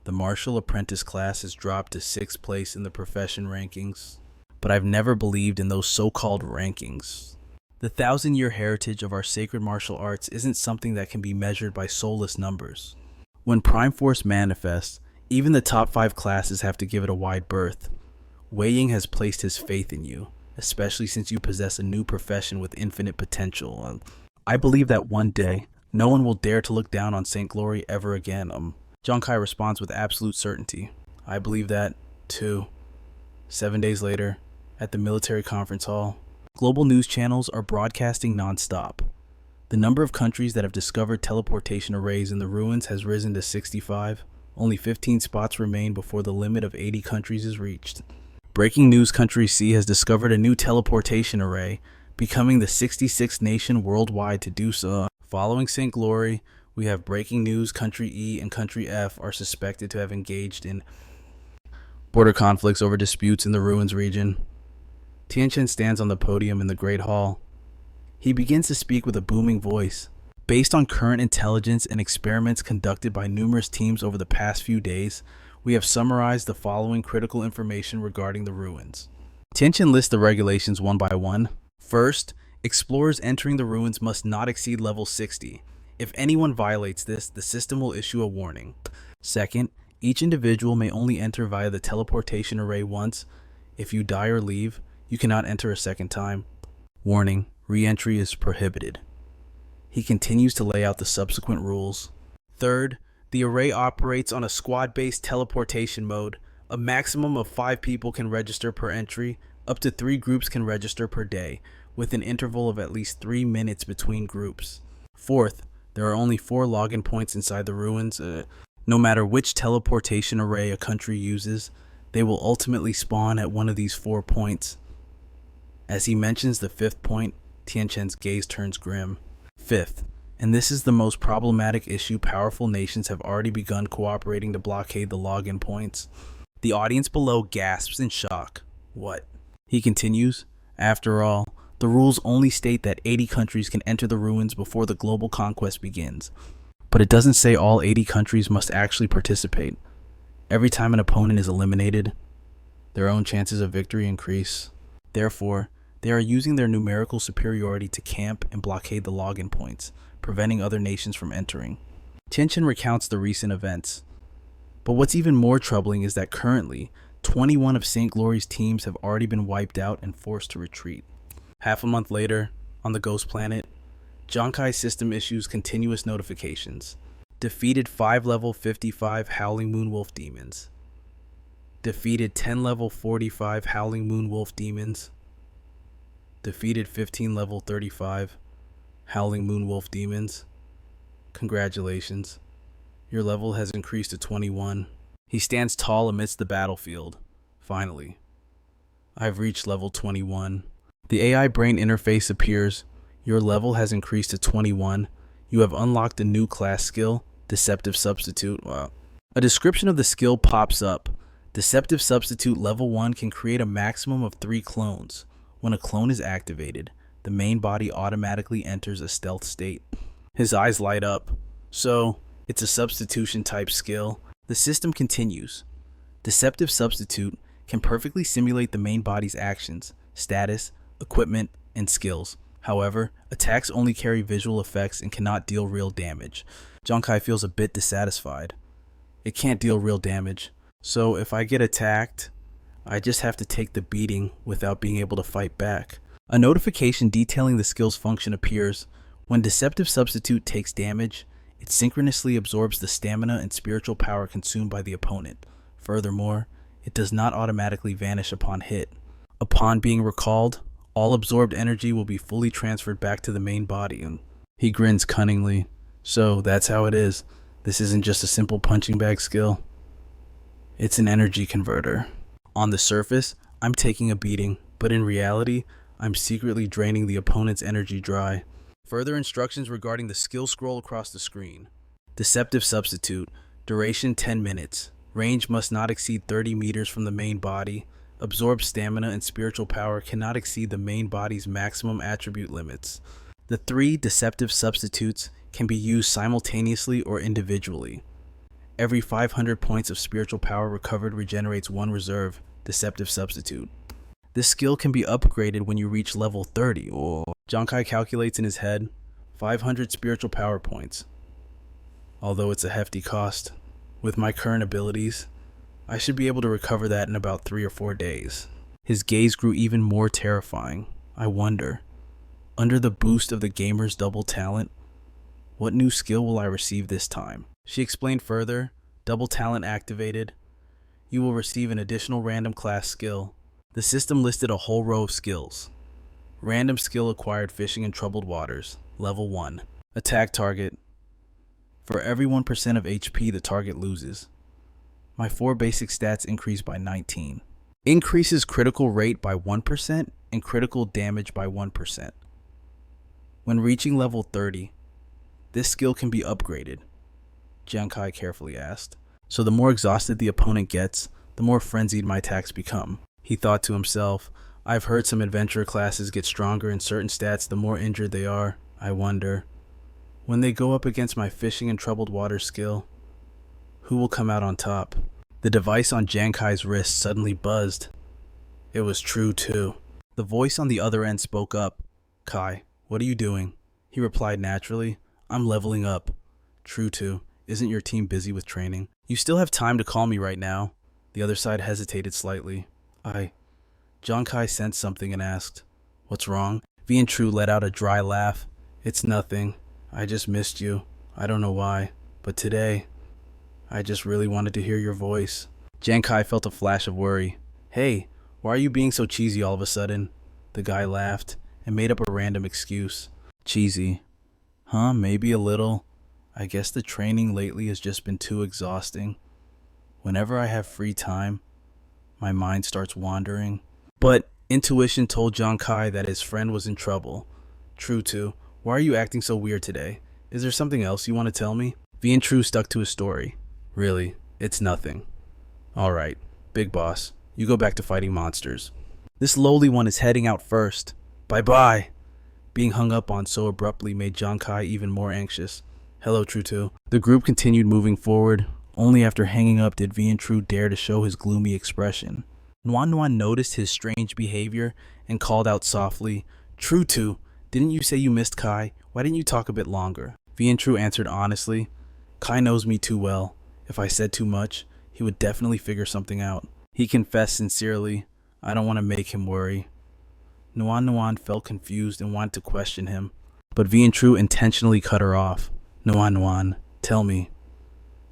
S1: the martial apprentice class has dropped to 6th place in the profession rankings. But I've never believed in those so-called rankings. The 1,000-year heritage of our sacred martial arts isn't something that can be measured by soulless numbers. When Prime Force manifests, even the top 5 classes have to give it a wide berth. Wei Ying has placed his faith in you, especially since you possess a new profession with infinite potential. I believe that one day, no one will dare to look down on Saint Glory ever again. Giang Khai responds with absolute certainty. I believe that, too. 7 days later, at the military conference hall, global news channels are broadcasting non-stop. The number of countries that have discovered teleportation arrays in the ruins has risen to 65. Only 15 spots remain before the limit of 80 countries is reached. Breaking news: Country C has discovered a new teleportation array, becoming the 66th nation worldwide to do so. Following St. Glory, we have breaking news: Country E and Country F are suspected to have engaged in border conflicts over disputes in the ruins region. Tianchen stands on the podium in the Great Hall. He begins to speak with a booming voice. Based on current intelligence and experiments conducted by numerous teams over the past few days, we have summarized the following critical information regarding the ruins. Tianchen lists the regulations one by one. First, explorers entering the ruins must not exceed level 60. If anyone violates this, the system will issue a warning. Second, each individual may only enter via the teleportation array once. If you die or leave, you cannot enter a second time. Warning: re-entry is prohibited. He continues to lay out the subsequent rules. Third, the array operates on a squad-based teleportation mode. A maximum of 5 people can register per entry. Up to 3 groups can register per day, with an interval of at least 3 minutes between groups. Fourth, there are only 4 login points inside the ruins. No matter which teleportation array a country uses, they will ultimately spawn at one of these 4 points. As he mentions the 5th point, Tianchen's gaze turns grim. Fifth, and this is the most problematic issue, powerful nations have already begun cooperating to blockade the login points. The audience below gasps in shock. What? He continues, after all, the rules only state that 80 countries can enter the ruins before the global conquest begins. But it doesn't say all 80 countries must actually participate. Every time an opponent is eliminated, their own chances of victory increase. Therefore, they are using their numerical superiority to camp and blockade the login points, preventing other nations from entering. Tianchen recounts the recent events. But what's even more troubling is that currently, 21 of St. Glory's teams have already been wiped out and forced to retreat. Half a month later, on the Ghost Planet, Giang Khai's system issues continuous notifications. Defeated 5 level 55 Howling Moonwolf demons. Defeated 10 level 45 Howling Moonwolf demons. Defeated 15 level 35 Howling Moonwolf demons. Congratulations. Your level has increased to 21. He stands tall amidst the battlefield. Finally, I've reached level 21. The AI brain interface appears. Your level has increased to 21. You have unlocked a new class skill, Deceptive Substitute. Wow. A description of the skill pops up. Deceptive Substitute level 1 can create a maximum of 3 clones. When a clone is activated, the main body automatically enters a stealth state. His eyes light up. So, it's a substitution type skill. The system continues. Deceptive Substitute can perfectly simulate the main body's actions, status, equipment, and skills. However, attacks only carry visual effects and cannot deal real damage. Giang Khai feels a bit dissatisfied. It can't deal real damage. So if I get attacked, I just have to take the beating without being able to fight back. A notification detailing the skill's function appears. When Deceptive Substitute takes damage, It synchronously absorbs the stamina and spiritual power consumed by the opponent. Furthermore, it does not automatically vanish upon hit. Upon being recalled, all absorbed energy will be fully transferred back to the main body. And he grins cunningly. So that's how it is. This isn't just a simple punching bag skill. It's an energy converter. On the surface, I'm taking a beating, but in reality, I'm secretly draining the opponent's energy dry. Further instructions regarding the skill scroll across the screen. Deceptive substitute. Duration 10 minutes. Range must not exceed 30 meters from the main body. Absorbed stamina and spiritual power cannot exceed the main body's maximum attribute limits. The 3 deceptive substitutes can be used simultaneously or individually. Every 500 points of spiritual power recovered regenerates 1 reserve deceptive substitute. This skill can be upgraded when you reach level 30. Giang Khai calculates in his head 500 spiritual power points. Although it's a hefty cost, with my current abilities, I should be able to recover that in about 3 or 4 days. His gaze grew even more terrifying. I wonder, under the boost of the gamer's double talent, what new skill will I receive this time? She explained further, double talent activated. You will receive an additional random class skill. The system listed a whole row of skills. Random skill acquired fishing in troubled waters. Level 1. Attack target. For every 1% of HP the target loses. My 4 basic stats increase by 19. Increases critical rate by 1% and critical damage by 1%. When reaching level 30, this skill can be upgraded, Giang Khai carefully asked. So the more exhausted the opponent gets, the more frenzied my attacks become. He thought to himself, I've heard some adventurer classes get stronger in certain stats the more injured they are. I wonder, when they go up against my fishing in troubled water skill, who will come out on top? The device on Giang Khai's wrist suddenly buzzed. It was true too. The voice on the other end spoke up. Khai, what are you doing? He replied naturally, I'm leveling up. True too. Isn't your team busy with training? You still have time to call me right now. The other side hesitated slightly. Giang Khai sensed something and asked, what's wrong? Vian Tru let out a dry laugh. It's nothing. I just missed you. I don't know why. But today, I just really wanted to hear your voice. Giang Khai felt a flash of worry. Hey, why are you being so cheesy all of a sudden? The guy laughed and made up a random excuse. Cheesy. Huh, maybe a little. I guess the training lately has just been too exhausting. Whenever I have free time, my mind starts wandering. But intuition told Giang Khai that his friend was in trouble. True too. Why are you acting so weird today? Is there something else you want to tell me? Vian Tru stuck to his story. Really, it's nothing. Alright, big boss, you go back to fighting monsters. This lowly one is heading out first. Bye-bye. Being hung up on so abruptly made Giang Khai even more anxious. Hello, Tru Tu. The group continued moving forward. Only after hanging up did Vian Tru dare to show his gloomy expression. Nuan Nuan noticed his strange behavior and called out softly, Tru Tu, didn't you say you missed Khai? Why didn't you talk a bit longer? Vian Tru answered honestly, Khai knows me too well. If I said too much, he would definitely figure something out. He confessed sincerely, I don't want to make him worry. Nuan Nuan felt confused and wanted to question him, but Vian Tru intentionally cut her off. Nuan Nuan, tell me,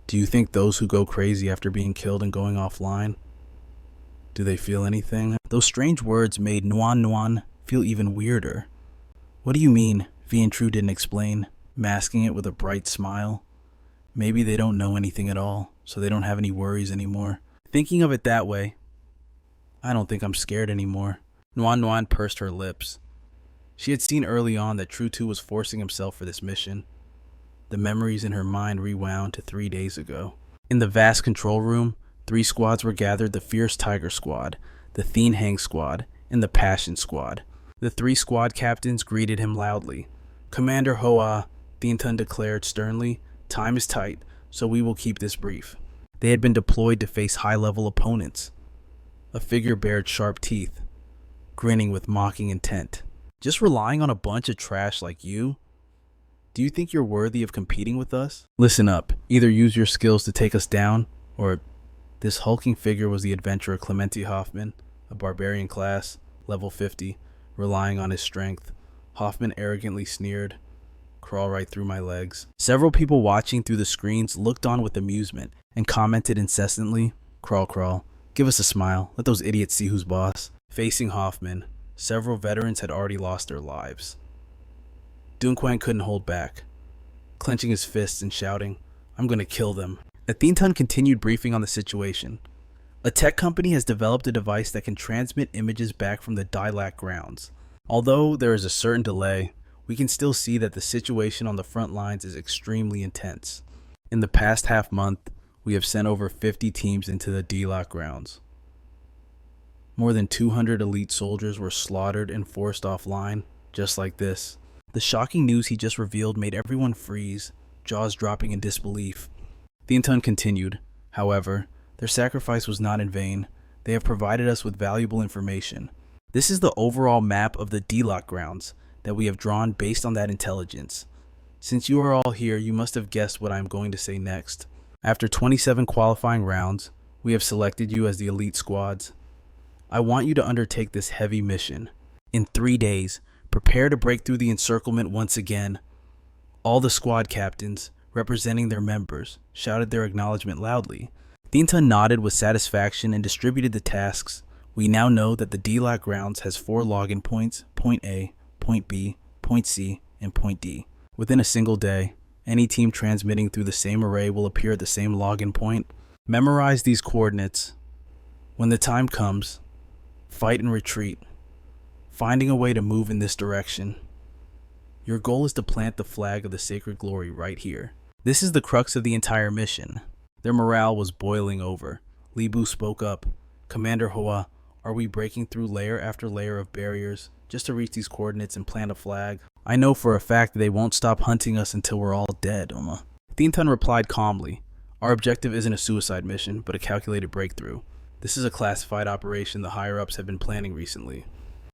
S1: do you think those who go crazy after being killed and going offline, do they feel anything? Those strange words made Nuan Nuan feel even weirder. What do you mean? Vian Tru didn't explain, masking it with a bright smile. Maybe they don't know anything at all, so they don't have any worries anymore. Thinking of it that way, I don't think I'm scared anymore. Nuan Nuan pursed her lips. She had seen early on that Tru Tu was forcing himself for this mission. The memories in her mind rewound to 3 days ago. In the vast control room, 3 squads were gathered: the Fierce Tiger Squad, the Thien Hang Squad, and the Passion Squad. The 3 squad captains greeted him loudly. Commander Hoa, Thien Tun declared sternly, time is tight, so we will keep this brief. They had been deployed to face high-level opponents. A figure bared sharp teeth, grinning with mocking intent. Just relying on a bunch of trash like you? Do you think you're worthy of competing with us? Listen up. Either use your skills to take us down, or... This hulking figure was the adventurer Clementi Hoffman, a barbarian class, level 50, relying on his strength. Hoffman arrogantly sneered. crawl right through my legs. Several people watching through the screens looked on with amusement and commented incessantly, crawl, crawl. Give us a smile. Let those idiots see who's boss. Facing Hoffman, several veterans had already lost their lives. Dunquan couldn't hold back, clenching his fists and shouting, I'm gonna kill them. Athenton continued briefing on the situation. A tech company has developed a device that can transmit images back from the Dilac grounds. Although there is a certain delay, we can still see that the situation on the front lines is extremely intense. In the past half month, we have sent over 50 teams into the Dilac grounds. More than 200 elite soldiers were slaughtered and forced offline, just like this. The shocking news he just revealed made everyone freeze, jaws dropping in disbelief. Athenton continued, however, their sacrifice was not in vain. They have provided us with valuable information. This is the overall map of the Dilac grounds that we have drawn based on that intelligence. Since you are all here, you must have guessed what I am going to say next. After 27 qualifying rounds, we have selected you as the elite squads. I want you to undertake this heavy mission. In 3 days, prepare to break through the encirclement once again. All the squad captains, representing their members, shouted their acknowledgement loudly. Athenton nodded with satisfaction and distributed the tasks. We now know that the Dilac grounds has 4 login points, point A, point B, point C, and point D. Within a single day, any team transmitting through the same array will appear at the same login point. Memorize these coordinates. When the time comes, fight and retreat, finding a way to move in this direction. Your goal is to plant the flag of the sacred glory right here. This is the crux of the entire mission. Their morale was boiling over. Li Bu spoke up. Commander Hoa, are we breaking through layer after layer of barriers just to reach these coordinates and plant a flag? I know for a fact that they won't stop hunting us until we're all dead, Uma. Athenton replied calmly. Our objective isn't a suicide mission, but a calculated breakthrough. This is a classified operation the higher-ups have been planning recently.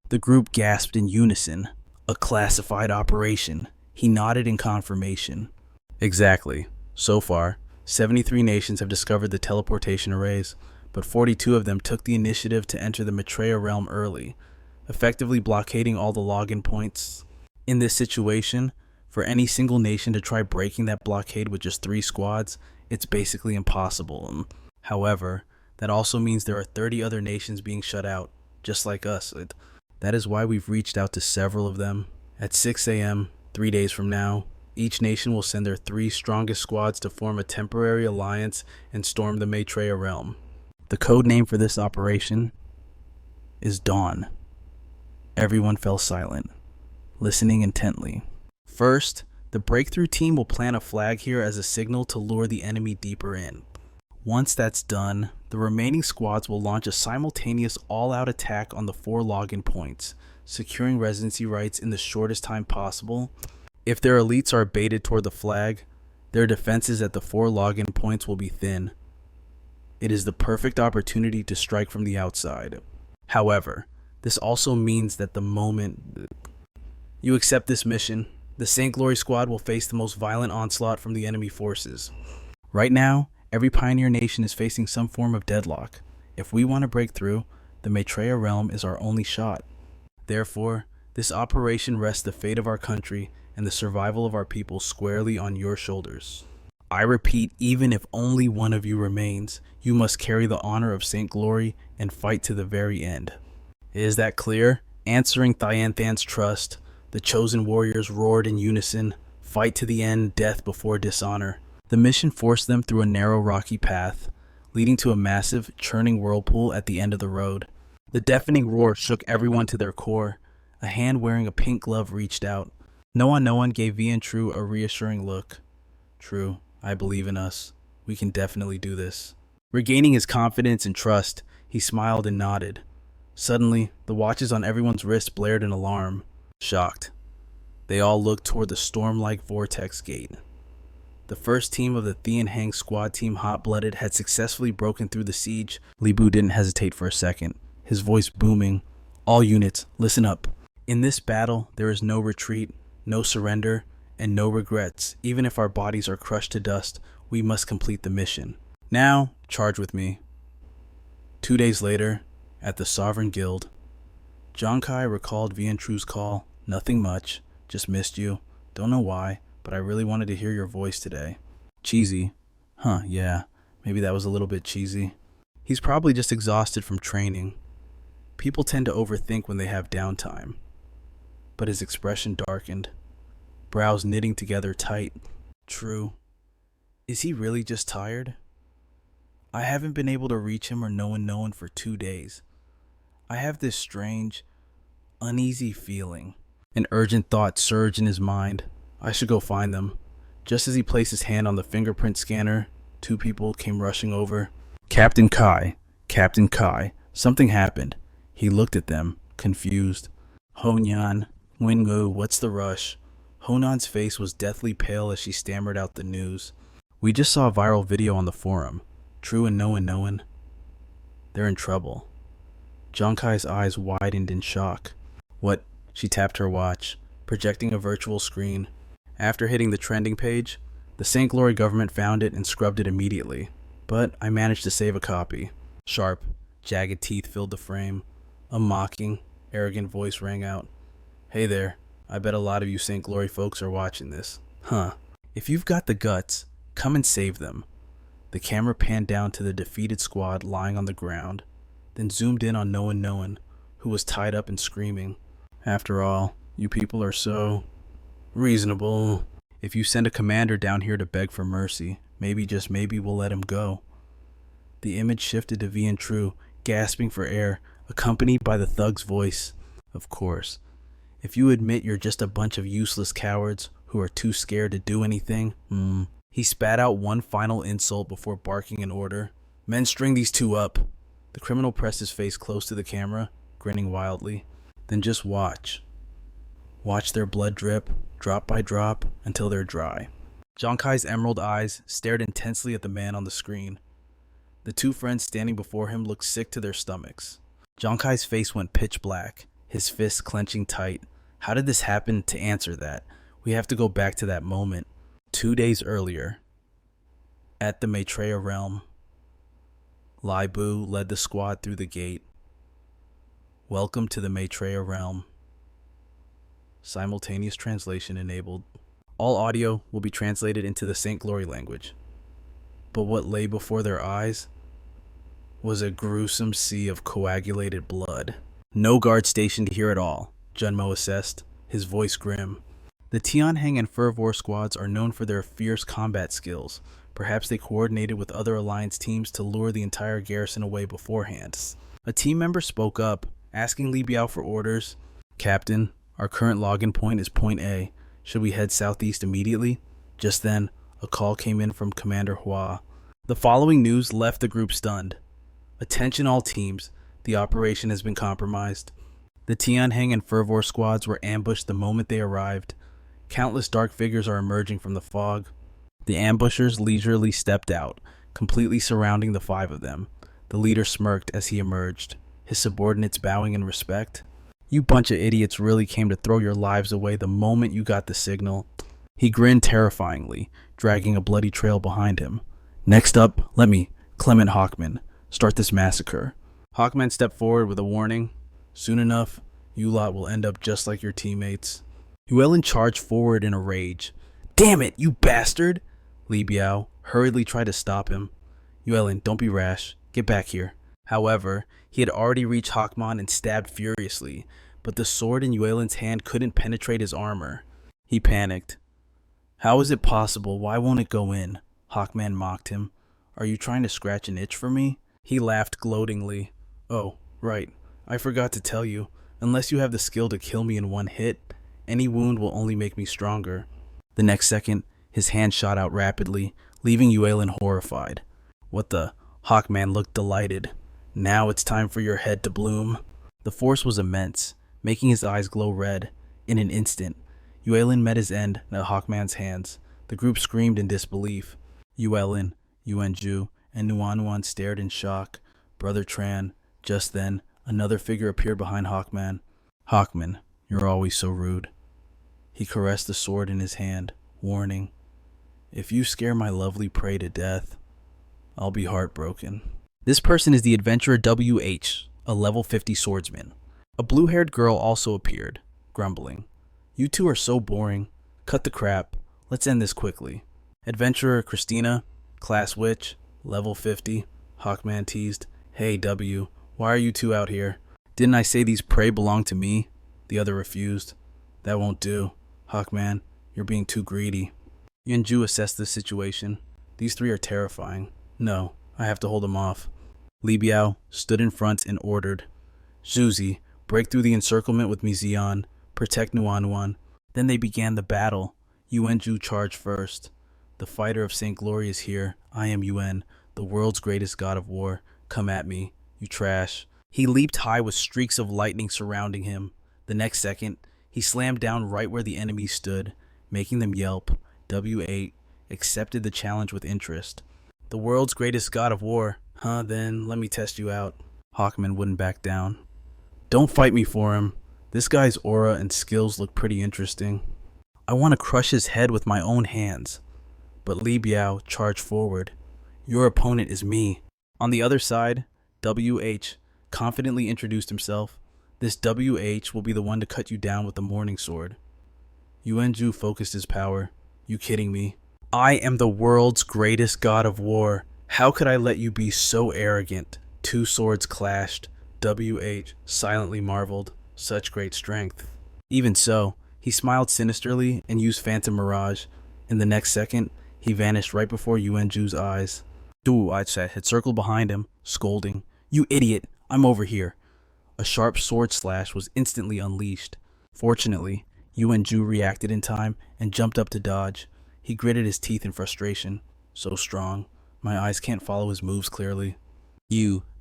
S1: The group gasped in unison. A classified operation. He nodded in confirmation. Exactly. So far, 73 nations have discovered the teleportation arrays, but 42 of them took the initiative to enter the Maitreya realm early, effectively blockading all the login points. In this situation, for any single nation to try breaking that blockade with just 3 squads, it's basically impossible. However, that also means there are 30 other nations being shut out, just like us. That is why we've reached out to several of them. At 6 a.m., 3 days from now, each nation will send their 3 strongest squads to form a temporary alliance and storm the Maitreya realm. The code name for this operation is Dawn. Everyone fell silent, listening intently. First, the breakthrough team will plant a flag here as a signal to lure the enemy deeper in. Once that's done, the remaining squads will launch a simultaneous all-out attack on the 4 login points, securing residency rights in the shortest time possible. If their elites are baited toward the flag, their defenses at the 4 login points will be thin. It is the perfect opportunity to strike from the outside. However, this also means that the moment you accept this mission, the St. Glory squad will face the most violent onslaught from the enemy forces. Right now, every pioneer nation is facing some form of deadlock. If we want to break through, the Maitreya realm is our only shot. Therefore, this operation rests the fate of our country and the survival of our people squarely on your shoulders. I repeat, even if only one of you remains, you must carry the honor of St. Glory and fight to the very end. Is that clear? Answering Thianthan's trust, the chosen warriors roared in unison, fight to the end, death before dishonor. The mission forced them through a narrow rocky path, leading to a massive, churning whirlpool at the end of the road. The deafening roar shook everyone to their core. A hand wearing a pink glove reached out. No one gave Vian True a reassuring look. True, I believe in us. We can definitely do this. Regaining his confidence and trust, he smiled and nodded. Suddenly, the watches on everyone's wrist blared an alarm. Shocked, they all looked toward the storm-like vortex gate. The first team of the Thean Hang squad team Hot-Blooded had successfully broken through the siege. Li Bu didn't hesitate for a second, his voice booming. All units, listen up. In this battle, there is no retreat, no surrender, and no regrets. Even if our bodies are crushed to dust, we must complete the mission. Now, charge with me. 2 days later, at the Sovereign Guild, Giang Khai recalled Vian True's call. Nothing much, just missed you. Don't know why, but I really wanted to hear your voice today. Cheesy. Huh, yeah. Maybe that was a little bit cheesy. He's probably just exhausted from training. People tend to overthink when they have downtime. But his expression darkened, brows knitting together tight. True. Is he really just tired? I haven't been able to reach him or no one for 2 days. I have this strange, uneasy feeling. An urgent thought surged in his mind. I should go find them. Just as he placed his hand on the fingerprint scanner, 2 people came rushing over. Captain Khai. Captain Khai. Something happened. He looked at them, confused. Honyan, Wingu, what's the rush? Honan's face was deathly pale as she stammered out the news. We just saw a viral video on the forum. True and no one. They're in trouble. Giang Khai's eyes widened in shock. What? She tapped her watch, projecting a virtual screen. After hitting the trending page, the St. Glory government found it and scrubbed it immediately. But I managed to save a copy. Sharp, jagged teeth filled the frame. A mocking, arrogant voice rang out. Hey there, I bet a lot of you St. Glory folks are watching this. Huh. If you've got the guts, come and save them. The camera panned down to the defeated squad lying on the ground, then zoomed in on no one, who was tied up and screaming. After all, you people are so reasonable. If you send a commander down here to beg for mercy, maybe, just maybe, we'll let him go. The image shifted to V and True, gasping for air, accompanied by the thug's voice. Of course. If you admit you're just a bunch of useless cowards who are too scared to do anything, He spat out one final insult before barking an order. Men, string these 2 up. The criminal pressed his face close to the camera, grinning wildly. Then just watch. Watch their blood drip, drop by drop, until they're dry. Giang Khai's emerald eyes stared intensely at the man on the screen. The 2 friends standing before him looked sick to their stomachs. Giang Khai's face went pitch black, his fists clenching tight. How did this happen? To answer that, we have to go back to that moment. 2 days earlier, at the Maitreya realm, Lai Bu led the squad through the gate. Welcome to the Maitreya realm. Simultaneous translation enabled. All audio will be translated into the St. Glory language. But what lay before their eyes was a gruesome sea of coagulated blood. No guard stationed here at all, Junmo assessed, his voice grim. The Tianheng and Fervor squads are known for their fierce combat skills. Perhaps they coordinated with other alliance teams to lure the entire garrison away beforehand. A team member spoke up, asking Li Biao for orders. Captain, our current login point is Point A. Should we head southeast immediately? Just then, a call came in from Commander Hua. The following news left the group stunned. Attention all teams, the operation has been compromised. The Tianheng and Fervor squads were ambushed the moment they arrived. Countless dark figures are emerging from the fog. The ambushers leisurely stepped out, completely surrounding the 5 of them. The leader smirked as he emerged, his subordinates bowing in respect. You bunch of idiots really came to throw your lives away the moment you got the signal. He grinned terrifyingly, dragging a bloody trail behind him. Next up, let me, Clement Hawkman, start this massacre. Hawkman stepped forward with a warning. Soon enough, you lot will end up just like your teammates. Llewellyn charged forward in a rage. Damn it, you bastard! Li Biao hurriedly tried to stop him. Llewellyn, don't be rash. Get back here. However, he had already reached Hawkman and stabbed furiously, but the sword in Llewellyn's hand couldn't penetrate his armor. He panicked. How is it possible? Why won't it go in? Hawkman mocked him. Are you trying to scratch an itch for me? He laughed gloatingly. Oh, right. I forgot to tell you. Unless you have the skill to kill me in one hit, any wound will only make me stronger. The next second, his hand shot out rapidly, leaving Llewellyn horrified. What the? Hawkman looked delighted. Now it's time for your head to bloom. The force was immense, making his eyes glow red. In an instant, Llewellyn met his end at Hawkman's hands. The group screamed in disbelief. Llewellyn, Yuanju, and Nuanuan stared in shock. Brother Tran. Just then, another figure appeared behind Hawkman. Hawkman, you're always so rude. He caressed the sword in his hand, warning, if you scare my lovely prey to death, I'll be heartbroken. This person is the adventurer WH, a level 50 swordsman. A blue-haired girl also appeared, grumbling. You 2 are so boring. Cut the crap. Let's end this quickly. Adventurer Christina, Class Witch, Level 50. Hawkman teased. Hey W, why are you two out here? Didn't I say these prey belong to me? The other refused. That won't do. Hawkman, you're being too greedy. Yunju assessed the situation. These three are terrifying. No, I have to hold them off. Li Biao stood in front and ordered. Zhuzi, break through the encirclement with Mizian. Protect Nuan Nuan. Then they began the battle. Yuanju charged first. The fighter of St. Glory is here. I am Yuan, the world's greatest god of war. Come at me, you trash. He leaped high with streaks of lightning surrounding him. The next second, he slammed down right where the enemy stood, making them yelp. W8 accepted the challenge with interest. The world's greatest god of war. Huh, then let me test you out. Hawkman wouldn't back down. Don't fight me for him. This guy's aura and skills look pretty interesting. I want to crush his head with my own hands. But Li Biao charged forward. Your opponent is me. On the other side, WH confidently introduced himself. This WH will be the one to cut you down with the Morning Sword. Yuanju focused his power. You kidding me? I am the world's greatest god of war. How could I let you be so arrogant? Two swords clashed. WH silently marveled. Such great strength. Even so, he smiled sinisterly and used Phantom Mirage. In the next second, he vanished right before Yuanju's eyes. Du had circled behind him, scolding. You idiot! I'm over here. A sharp sword slash was instantly unleashed. Fortunately, Yuanju reacted in time and jumped up to dodge. He gritted his teeth in frustration. So strong. My eyes can't follow his moves clearly.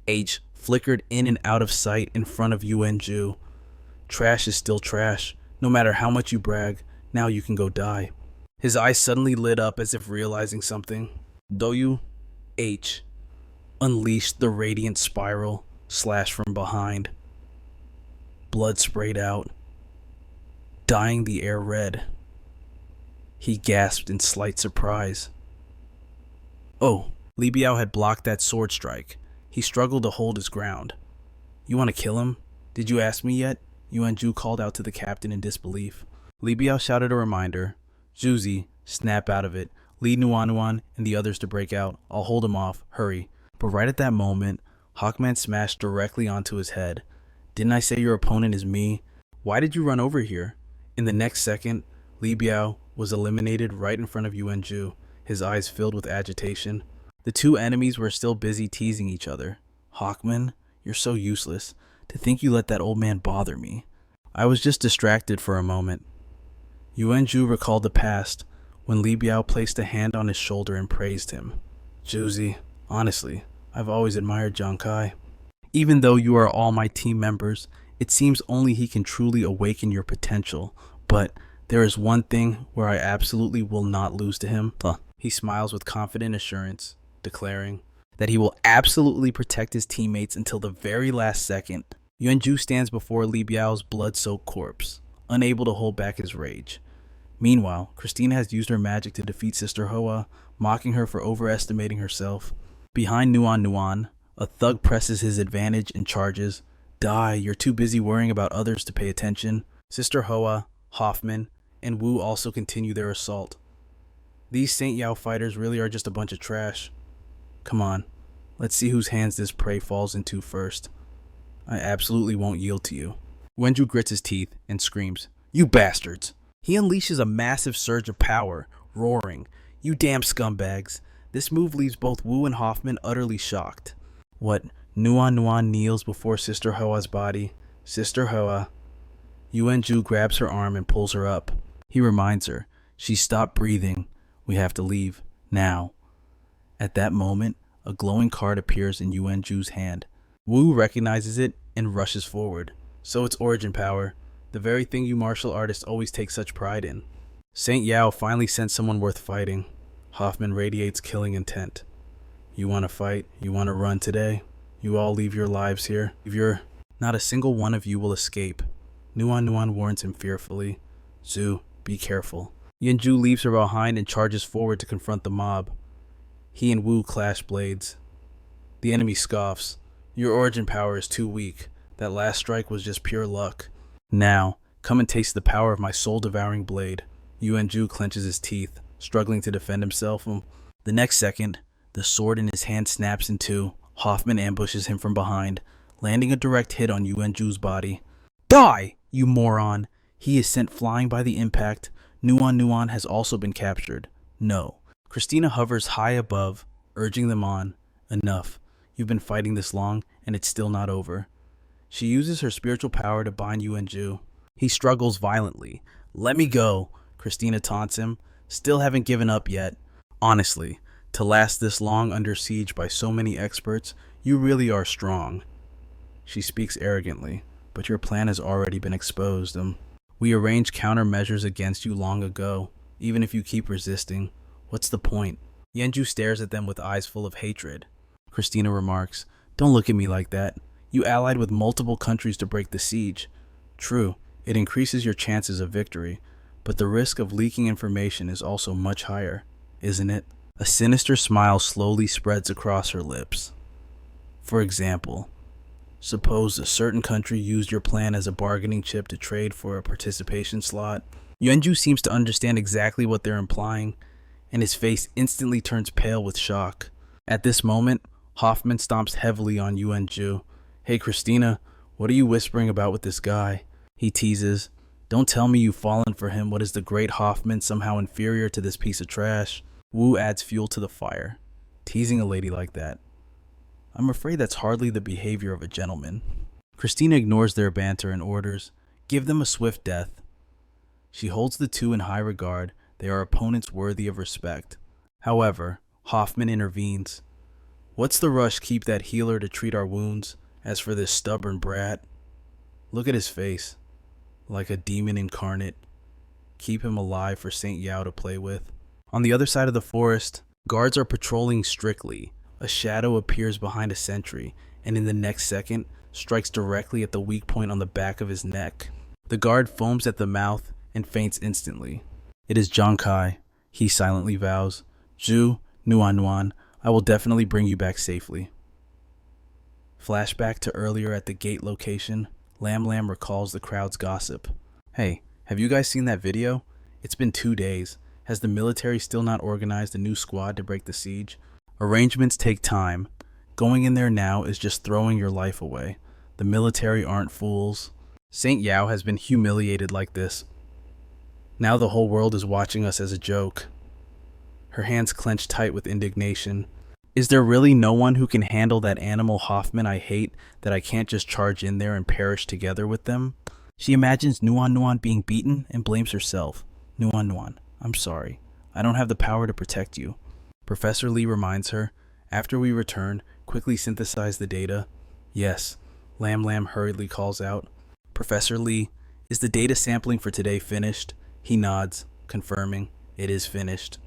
S1: H flickered in and out of sight in front of Yuanju. Trash is still trash. No matter how much you brag, now you can go die. His eyes suddenly lit up as if realizing something. Doyu H unleashed the radiant spiral, slash from behind. Blood sprayed out, dyeing the air red. He gasped in slight surprise. Oh, Li Biao had blocked that sword strike. He struggled to hold his ground. You want to kill him? Did you ask me yet? Yuanju called out to the captain in disbelief. Li Biao shouted a reminder. Zhuzi, snap out of it. Lead Nuan Nuan and the others to break out. I'll hold him off. Hurry. But right at that moment, Hawkman smashed directly onto his head. Didn't I say your opponent is me? Why did you run over here? In the next second, Li Biao was eliminated right in front of Yuanju, his eyes filled with agitation. The two enemies were still busy teasing each other. Hawkman, you're so useless. To think you let that old man bother me. I was just distracted for a moment. Yuanju recalled the past, when Li Biao placed a hand on his shoulder and praised him. Zhuzi, honestly, I've always admired Giang Khai. Even though you are all my team members, it seems only he can truly awaken your potential. But there is one thing where I absolutely will not lose to him. He smiles with confident assurance, declaring that he will absolutely protect his teammates until the very last second. Yuanju stands before Li Biao's blood-soaked corpse, unable to hold back his rage. Meanwhile, Christina has used her magic to defeat Sister Hoa, mocking her for overestimating herself. Behind Nuan Nuan, a thug presses his advantage and charges. Die, you're too busy worrying about others to pay attention. Sister Hoa, Hoffman, and Wu also continue their assault. These Saint Yao fighters really are just a bunch of trash. Come on, let's see whose hands this prey falls into first. I absolutely won't yield to you. Wenju grits his teeth and screams, You bastards! He unleashes a massive surge of power, roaring, You damn scumbags! This move leaves both Wu and Hoffman utterly shocked. What? Nuan Nuan kneels before Sister Hoa's body. Sister Hoa. Yuanju grabs her arm and pulls her up. He reminds her, She's stopped breathing. We have to leave. Now. At that moment, a glowing card appears in Yuanju's hand. Wu recognizes it and rushes forward. So it's origin power, the very thing you martial artists always take such pride in. Saint Yao finally sent someone worth fighting. Hoffman radiates killing intent. You want to fight? You want to run today? You all leave your lives here. Not a single one of you will escape. Nuan Nuan warns him fearfully. Zhu, be careful. Yunju leaves her behind and charges forward to confront the mob. He and Wu clash blades. The enemy scoffs. Your origin power is too weak. That last strike was just pure luck. Now, come and taste the power of my soul-devouring blade. Yuanju clenches his teeth, struggling to defend himself. The next second, the sword in his hand snaps in two. Hoffman ambushes him from behind, landing a direct hit on Yuanju's body. Die, you moron! He is sent flying by the impact. Nuan has also been captured. No. Christina hovers high above, urging them on. Enough. You've been fighting this long, and it's still not over. She uses her spiritual power to bind Yuanju. He struggles violently. Let me go, Christina taunts him. Still haven't given up yet. Honestly, to last this long under siege by so many experts, you really are strong. She speaks arrogantly, but your plan has already been exposed. We arranged countermeasures against you long ago. Even if you keep resisting, what's the point? Yuanju stares at them with eyes full of hatred. Christina remarks, Don't look at me like that. You allied with multiple countries to break the siege. True, it increases your chances of victory, but the risk of leaking information is also much higher, isn't it? A sinister smile slowly spreads across her lips. For example, suppose a certain country used your plan as a bargaining chip to trade for a participation slot. Yuanju seems to understand exactly what they're implying, and his face instantly turns pale with shock. At this moment, Hoffman stomps heavily on Yuanju. Hey Christina, what are you whispering about with this guy? He teases. Don't tell me you've fallen for him. What is the great Hoffman somehow inferior to this piece of trash? Wu adds fuel to the fire. Teasing a lady like that. I'm afraid that's hardly the behavior of a gentleman. Christina ignores their banter and orders, Give them a swift death. She holds the two in high regard. They are opponents worthy of respect. However, Hoffman intervenes. What's the rush? Keep that healer to treat our wounds. As for this stubborn brat, look at his face. Like a demon incarnate. Keep him alive for Saint Yao to play with. On the other side of the forest, guards are patrolling strictly. A shadow appears behind a sentry, and in the next second, strikes directly at the weak point on the back of his neck. The guard foams at the mouth and faints instantly. It is Giang Khai. He silently vows, Zhu, Nuan, I will definitely bring you back safely. Flashback to earlier at the gate location. Lam recalls the crowd's gossip. Hey, have you guys seen that video? It's been 2 days. Has the military still not organized a new squad to break the siege? Arrangements take time. Going in there now is just throwing your life away. The military aren't fools. Saint Yao has been humiliated like this. Now the whole world is watching us as a joke. Her hands clench tight with indignation. Is there really no one who can handle that animal Hoffman I hate, that I can't just charge in there and perish together with them? She imagines Nuan being beaten and blames herself. Nuan, I'm sorry. I don't have the power to protect you. Professor Lee reminds her, after we return, quickly synthesize the data. Yes, Lam hurriedly calls out. Professor Lee, is the data sampling for today finished? He nods, confirming, it is finished.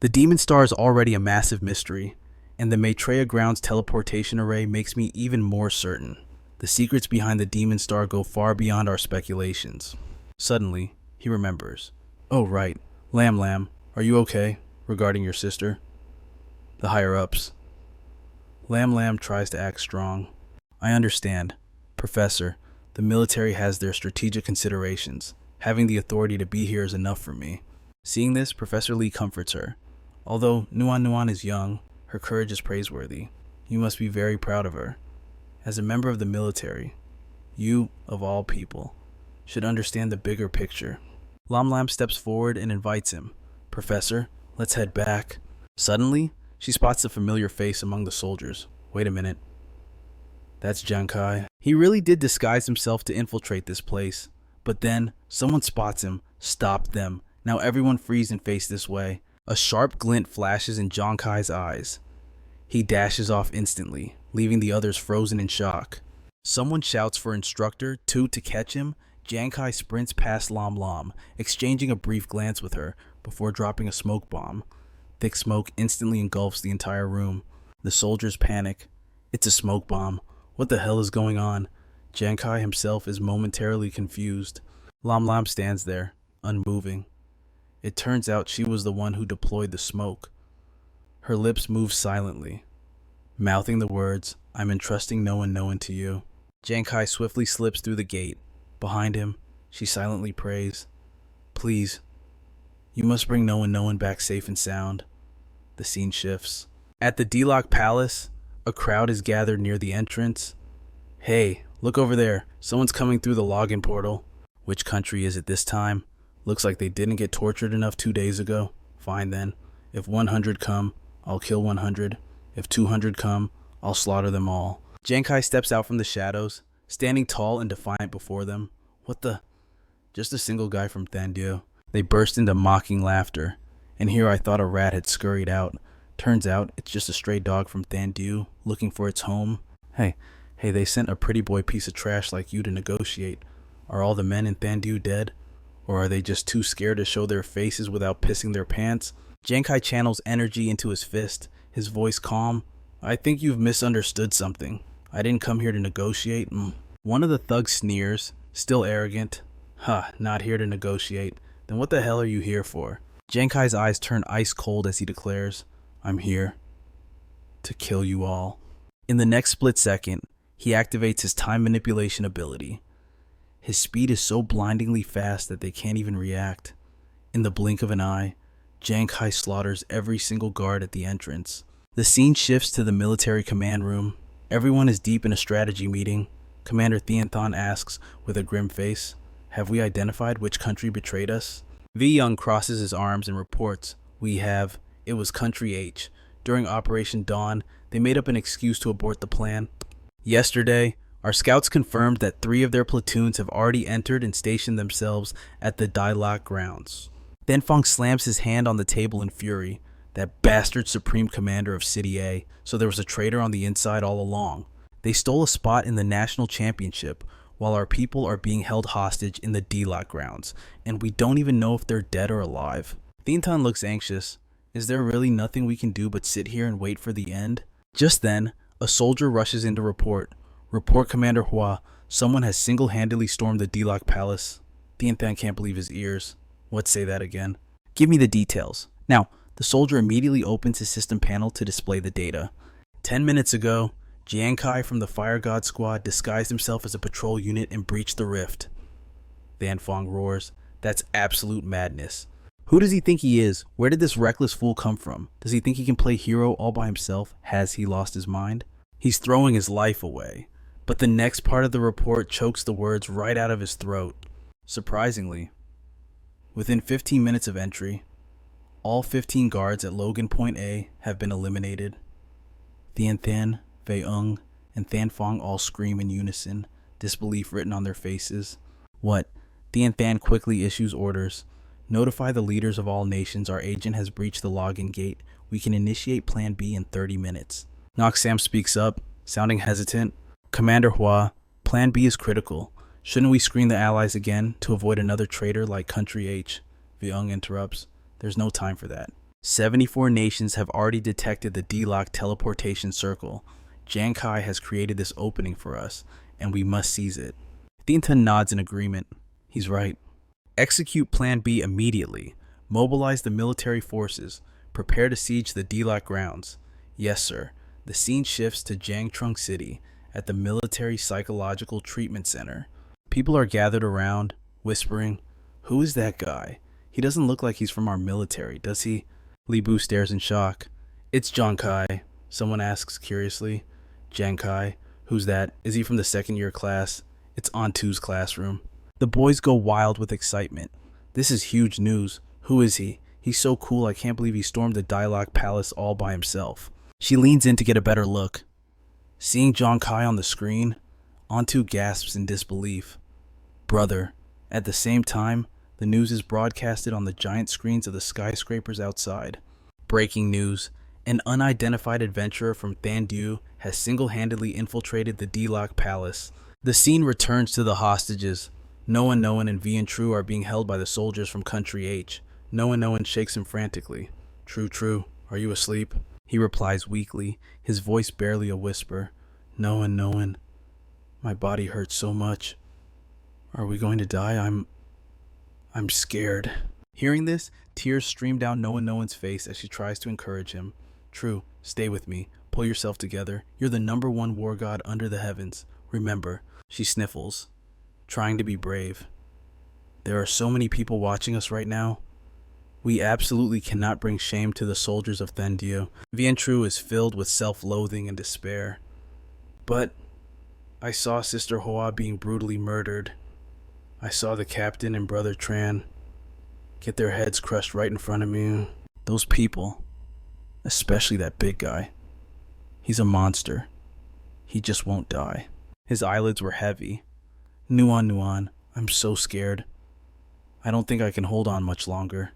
S1: The Demon Star is already a massive mystery, and the Maitreya Grounds teleportation array makes me even more certain. The secrets behind the Demon Star go far beyond our speculations. Suddenly, he remembers. Oh right, Lam, are you okay regarding your sister? The higher-ups. Lam tries to act strong. I understand. Professor, the military has their strategic considerations. Having the authority to be here is enough for me. Seeing this, Professor Lee comforts her. Although Nuan is young, her courage is praiseworthy. You must be very proud of her. As a member of the military, you, of all people, should understand the bigger picture. Lam steps forward and invites him. Professor, let's head back. Suddenly, she spots a familiar face among the soldiers. Wait a minute. That's Giang Khai. He really did disguise himself to infiltrate this place. But then, someone spots him, stopped them. Now everyone freeze and face this way. A sharp glint flashes in Giang Khai's eyes. He dashes off instantly, leaving the others frozen in shock. Someone shouts for Instructor 2 to catch him. Giang Khai sprints past Lam, exchanging a brief glance with her before dropping a smoke bomb. Thick smoke instantly engulfs the entire room. The soldiers panic. It's a smoke bomb. What the hell is going on? Giang Khai himself is momentarily confused. Lam stands there, unmoving. It turns out she was the one who deployed the smoke. Her lips move silently, mouthing the words, I'm entrusting no one to you. Giang Khai swiftly slips through the gate. Behind him, she silently prays, Please, You must bring no one back safe and sound. The scene shifts. At the D-Lock Palace, a crowd is gathered near the entrance. Hey, look over there. Someone's coming through the login portal. Which country is it this time? Looks like they didn't get tortured enough 2 days ago. Fine then. If 100 come, I'll kill 100. If 200 come, I'll slaughter them all. Giang Khai steps out from the shadows, standing tall and defiant before them. What the? Just a single guy from Thandu. They burst into mocking laughter, and here I thought a rat had scurried out. Turns out it's just a stray dog from Thandu looking for its home. Hey, they sent a pretty boy piece of trash like you to negotiate. Are all the men in Thandu dead? Or are they just too scared to show their faces without pissing their pants? Giang Khai channels energy into his fist, his voice calm. I think you've misunderstood something. I didn't come here to negotiate. One of the thugs sneers, still arrogant. Not here to negotiate. Then what the hell are you here for? Giang Khai's eyes turn ice cold as he declares, I'm here to kill you all. In the next split second, he activates his time manipulation ability. His speed is so blindingly fast that they can't even react. In the blink of an eye, Giang Khai slaughters every single guard at the entrance. The scene shifts to the military command room. Everyone is deep in a strategy meeting. Commander Triumphant asks with a grim face, have we identified which country betrayed us? V Young crosses his arms and reports, we have. It was Country H. During Operation Dawn, they made up an excuse to abort the plan. Yesterday, our scouts confirmed that 3 of their platoons have already entered and stationed themselves at the Dialogue grounds. Then Fong slams his hand on the table in fury. That bastard Supreme Commander of City A, so there was a traitor on the inside all along. They stole a spot in the national championship, while our people are being held hostage in the D-Lock grounds, and we don't even know if they're dead or alive. Thintan looks anxious. Is there really nothing we can do but sit here and wait for the end? Just then, a soldier rushes in to report. Report Commander Hua, someone has single-handedly stormed the D-Lock Palace. Thintan can't believe his ears. What, say that again? Give me the details. Now, the soldier immediately opens his system panel to display the data. 10 minutes ago, Giang Khai from the Fire God Squad disguised himself as a patrol unit and breached the rift. Van Fong roars, that's absolute madness. Who does he think he is? Where did this reckless fool come from? Does he think he can play hero all by himself? Has he lost his mind? He's throwing his life away. But the next part of the report chokes the words right out of his throat. Surprisingly, within 15 minutes of entry, all 15 guards at Logan Point A have been eliminated. Thien Than, Fei Ung, and Than Fong all scream in unison, disbelief written on their faces. What? Thien Than quickly issues orders. Notify the leaders of all nations our agent has breached the login gate. We can initiate Plan B in 30 minutes. Noxam speaks up, sounding hesitant. Commander Hua, Plan B is critical. Shouldn't we screen the allies again to avoid another traitor like Country H? Viung interrupts. There's no time for that. 74 nations have already detected the D-Lock teleportation circle. Giang Khai has created this opening for us, and we must seize it. Thintan nods in agreement. He's right. Execute Plan B immediately. Mobilize the military forces. Prepare to siege the D-Lock grounds. Yes, sir. The scene shifts to Jiangtrung City at the Military Psychological Treatment Center. People are gathered around, whispering, who is that guy? He doesn't look like he's from our military, does he? Li Bu stares in shock. It's Giang Khai, someone asks curiously. Giang Khai? Who's that? Is he from the second year class? It's Antu's classroom. The boys go wild with excitement. This is huge news. Who is he? He's so cool, I can't believe he stormed the Dialogue Palace all by himself. She leans in to get a better look. Seeing Giang Khai on the screen, Antu gasps in disbelief. Brother. At the same time, the news is broadcasted on the giant screens of the skyscrapers outside. Breaking news. An unidentified adventurer from Thandu has single-handedly infiltrated the D-Lock Palace. The scene returns to the hostages. Noan and Vian True are being held by the soldiers from Country H. Noan shakes him frantically. True, are you asleep? He replies weakly, his voice barely a whisper. Noan, my body hurts so much. Are we going to die? I'm scared. Hearing this, tears stream down Noan's face as she tries to encourage him. True, stay with me. Pull yourself together. You're the #1 war god under the heavens. Remember, she sniffles, trying to be brave. There are so many people watching us right now. We absolutely cannot bring shame to the soldiers of Thendio. Vian Tru is filled with self-loathing and despair. But I saw Sister Hoa being brutally murdered. I saw the captain and Brother Tran get their heads crushed right in front of me. Those people, especially that big guy, he's a monster. He just won't die. His eyelids were heavy. Nuan, I'm so scared. I don't think I can hold on much longer.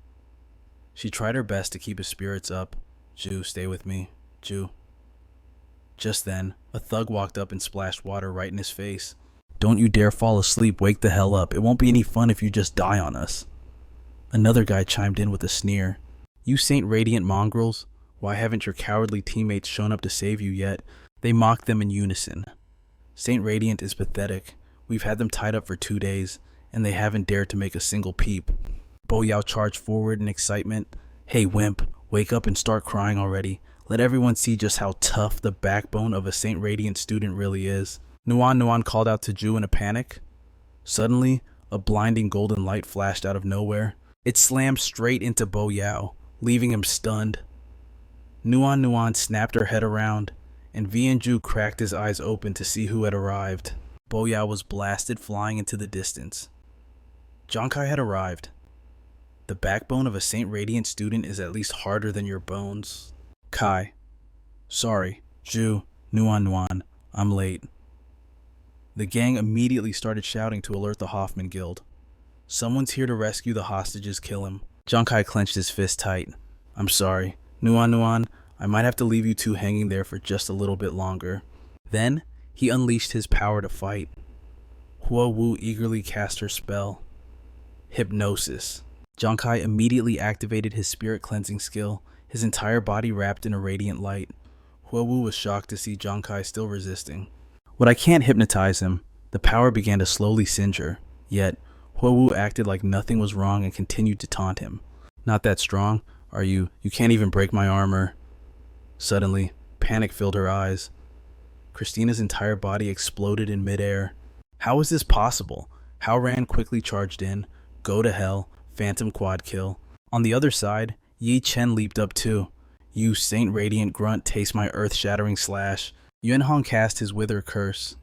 S1: She tried her best to keep his spirits up. Ju, stay with me. Ju. Just then, a thug walked up and splashed water right in his face. Don't you dare fall asleep, wake the hell up. It won't be any fun if you just die on us. Another guy chimed in with a sneer. You Saint Radiant mongrels, why haven't your cowardly teammates shown up to save you yet? They mocked them in unison. Saint Radiant is pathetic. We've had them tied up for 2 days, and they haven't dared to make a single peep. Bo Yao charged forward in excitement. Hey wimp, wake up and start crying already. Let everyone see just how tough the backbone of a Saint Radiant student really is. Nuan called out to Ju in a panic. Suddenly, a blinding golden light flashed out of nowhere. It slammed straight into Bo Yao, leaving him stunned. Nuan snapped her head around, and Vian Ju cracked his eyes open to see who had arrived. Bo Yao was blasted flying into the distance. Giang Khai had arrived. The backbone of a Saint Radiant student is at least harder than your bones. Kai. Sorry, Ju, Nuan, I'm late. The gang immediately started shouting to alert the Hoffman Guild. Someone's here to rescue the hostages, kill him. Giang Khai clenched his fist tight. I'm sorry. Nuan, I might have to leave you two hanging there for just a little bit longer. Then, he unleashed his power to fight. Huo Wu eagerly cast her spell. Hypnosis. Giang Khai immediately activated his spirit cleansing skill, his entire body wrapped in a radiant light. Huo Wu was shocked to see Giang Khai still resisting. But I can't hypnotize him. The power began to slowly singe her. Yet, Huo Wu acted like nothing was wrong and continued to taunt him. Not that strong, are you? You can't even break my armor. Suddenly, panic filled her eyes. Christina's entire body exploded in midair. How was this possible? Hao Ran quickly charged in. Go to hell. Phantom quad kill. On the other side, Yi Chen leaped up too. You Saint Radiant grunt, taste my earth-shattering slash. Yuan Hong cast his wither curse.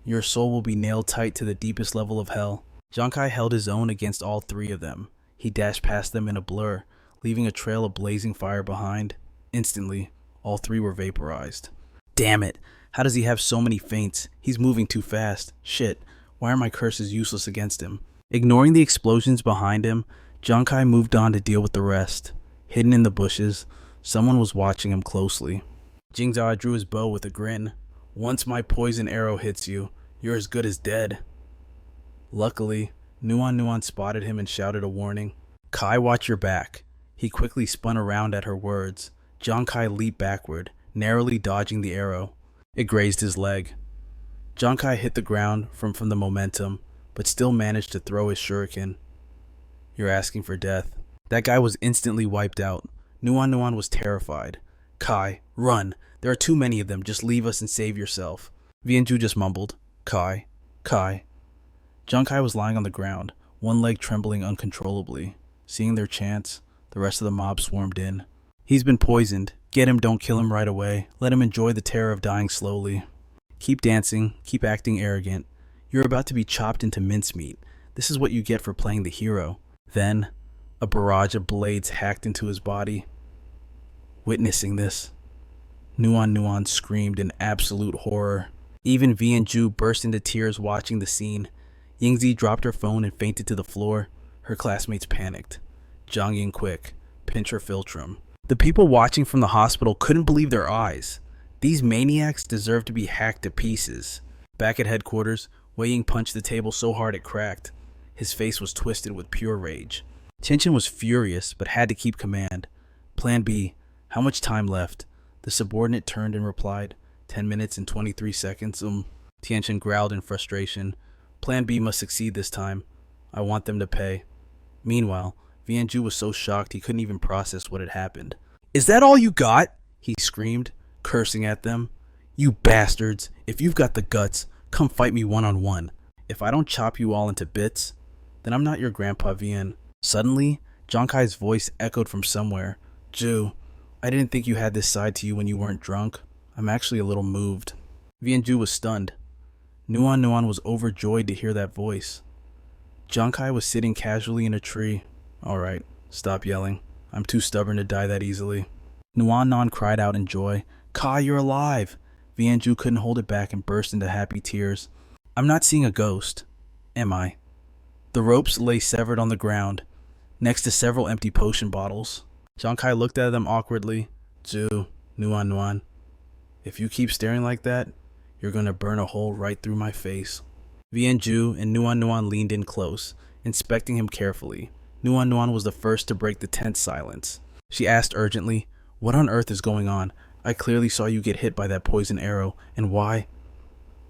S1: Your soul will be nailed tight to the deepest level of hell. Giang Khai held his own against all three of them. He dashed past them in a blur, leaving a trail of blazing fire behind. Instantly, all three were vaporized. Damn it! How does he have so many feints? He's moving too fast. Shit, why are my curses useless against him? Ignoring the explosions behind him, Giang Khai moved on to deal with the rest. Hidden in the bushes, someone was watching him closely. Jingzha drew his bow with a grin. Once my poison arrow hits you, you're as good as dead. Luckily, Nuan spotted him and shouted a warning. Kai, watch your back. He quickly spun around at her words. Giang Khai leaped backward, narrowly dodging the arrow. It grazed his leg. Giang Khai hit the ground from the momentum, but still managed to throw his shuriken. You're asking for death. That guy was instantly wiped out. Nuan was terrified. Kai, run. There are too many of them. Just leave us and save yourself. Vianju just mumbled. Kai. Giang Khai was lying on the ground, one leg trembling uncontrollably. Seeing their chance, the rest of the mob swarmed in. He's been poisoned. Get him, don't kill him right away. Let him enjoy the terror of dying slowly. Keep dancing, keep acting arrogant. You're about to be chopped into mincemeat. This is what you get for playing the hero. Then, a barrage of blades hacked into his body. Witnessing this, Nuan screamed in absolute horror. Even Vianju burst into tears watching the scene. Yingzi dropped her phone and fainted to the floor. Her classmates panicked. Zhang Ying quick, pinch her philtrum. The people watching from the hospital couldn't believe their eyes. These maniacs deserve to be hacked to pieces. Back at headquarters, Wei Ying punched the table so hard it cracked. His face was twisted with pure rage. Tianchen was furious, but had to keep command. Plan B. How much time left? The subordinate turned and replied, 10 minutes and 23 seconds. Tianchen growled in frustration. Plan B must succeed this time. I want them to pay. Meanwhile, Vianju was so shocked he couldn't even process what had happened. Is that all you got? He screamed, cursing at them. You bastards, if you've got the guts, come fight me one-on-one. If I don't chop you all into bits, then I'm not your grandpa Vian. Suddenly, Giang Khai's voice echoed from somewhere. Ju, I didn't think you had this side to you when you weren't drunk. I'm actually a little moved. Ju was stunned. Nuan was overjoyed to hear that voice. Giang Khai was sitting casually in a tree. Alright, stop yelling. I'm too stubborn to die that easily. Nuan cried out in joy. Kai, you're alive! Ju couldn't hold it back and burst into happy tears. I'm not seeing a ghost, am I? The ropes lay severed on the ground, next to several empty potion bottles. Giang Khai looked at them awkwardly. Ju, Nuan, if you keep staring like that, you're gonna burn a hole right through my face. Ju and Nuan leaned in close, inspecting him carefully. Nuan was the first to break the tense silence. She asked urgently, what on earth is going on? I clearly saw you get hit by that poison arrow, and why?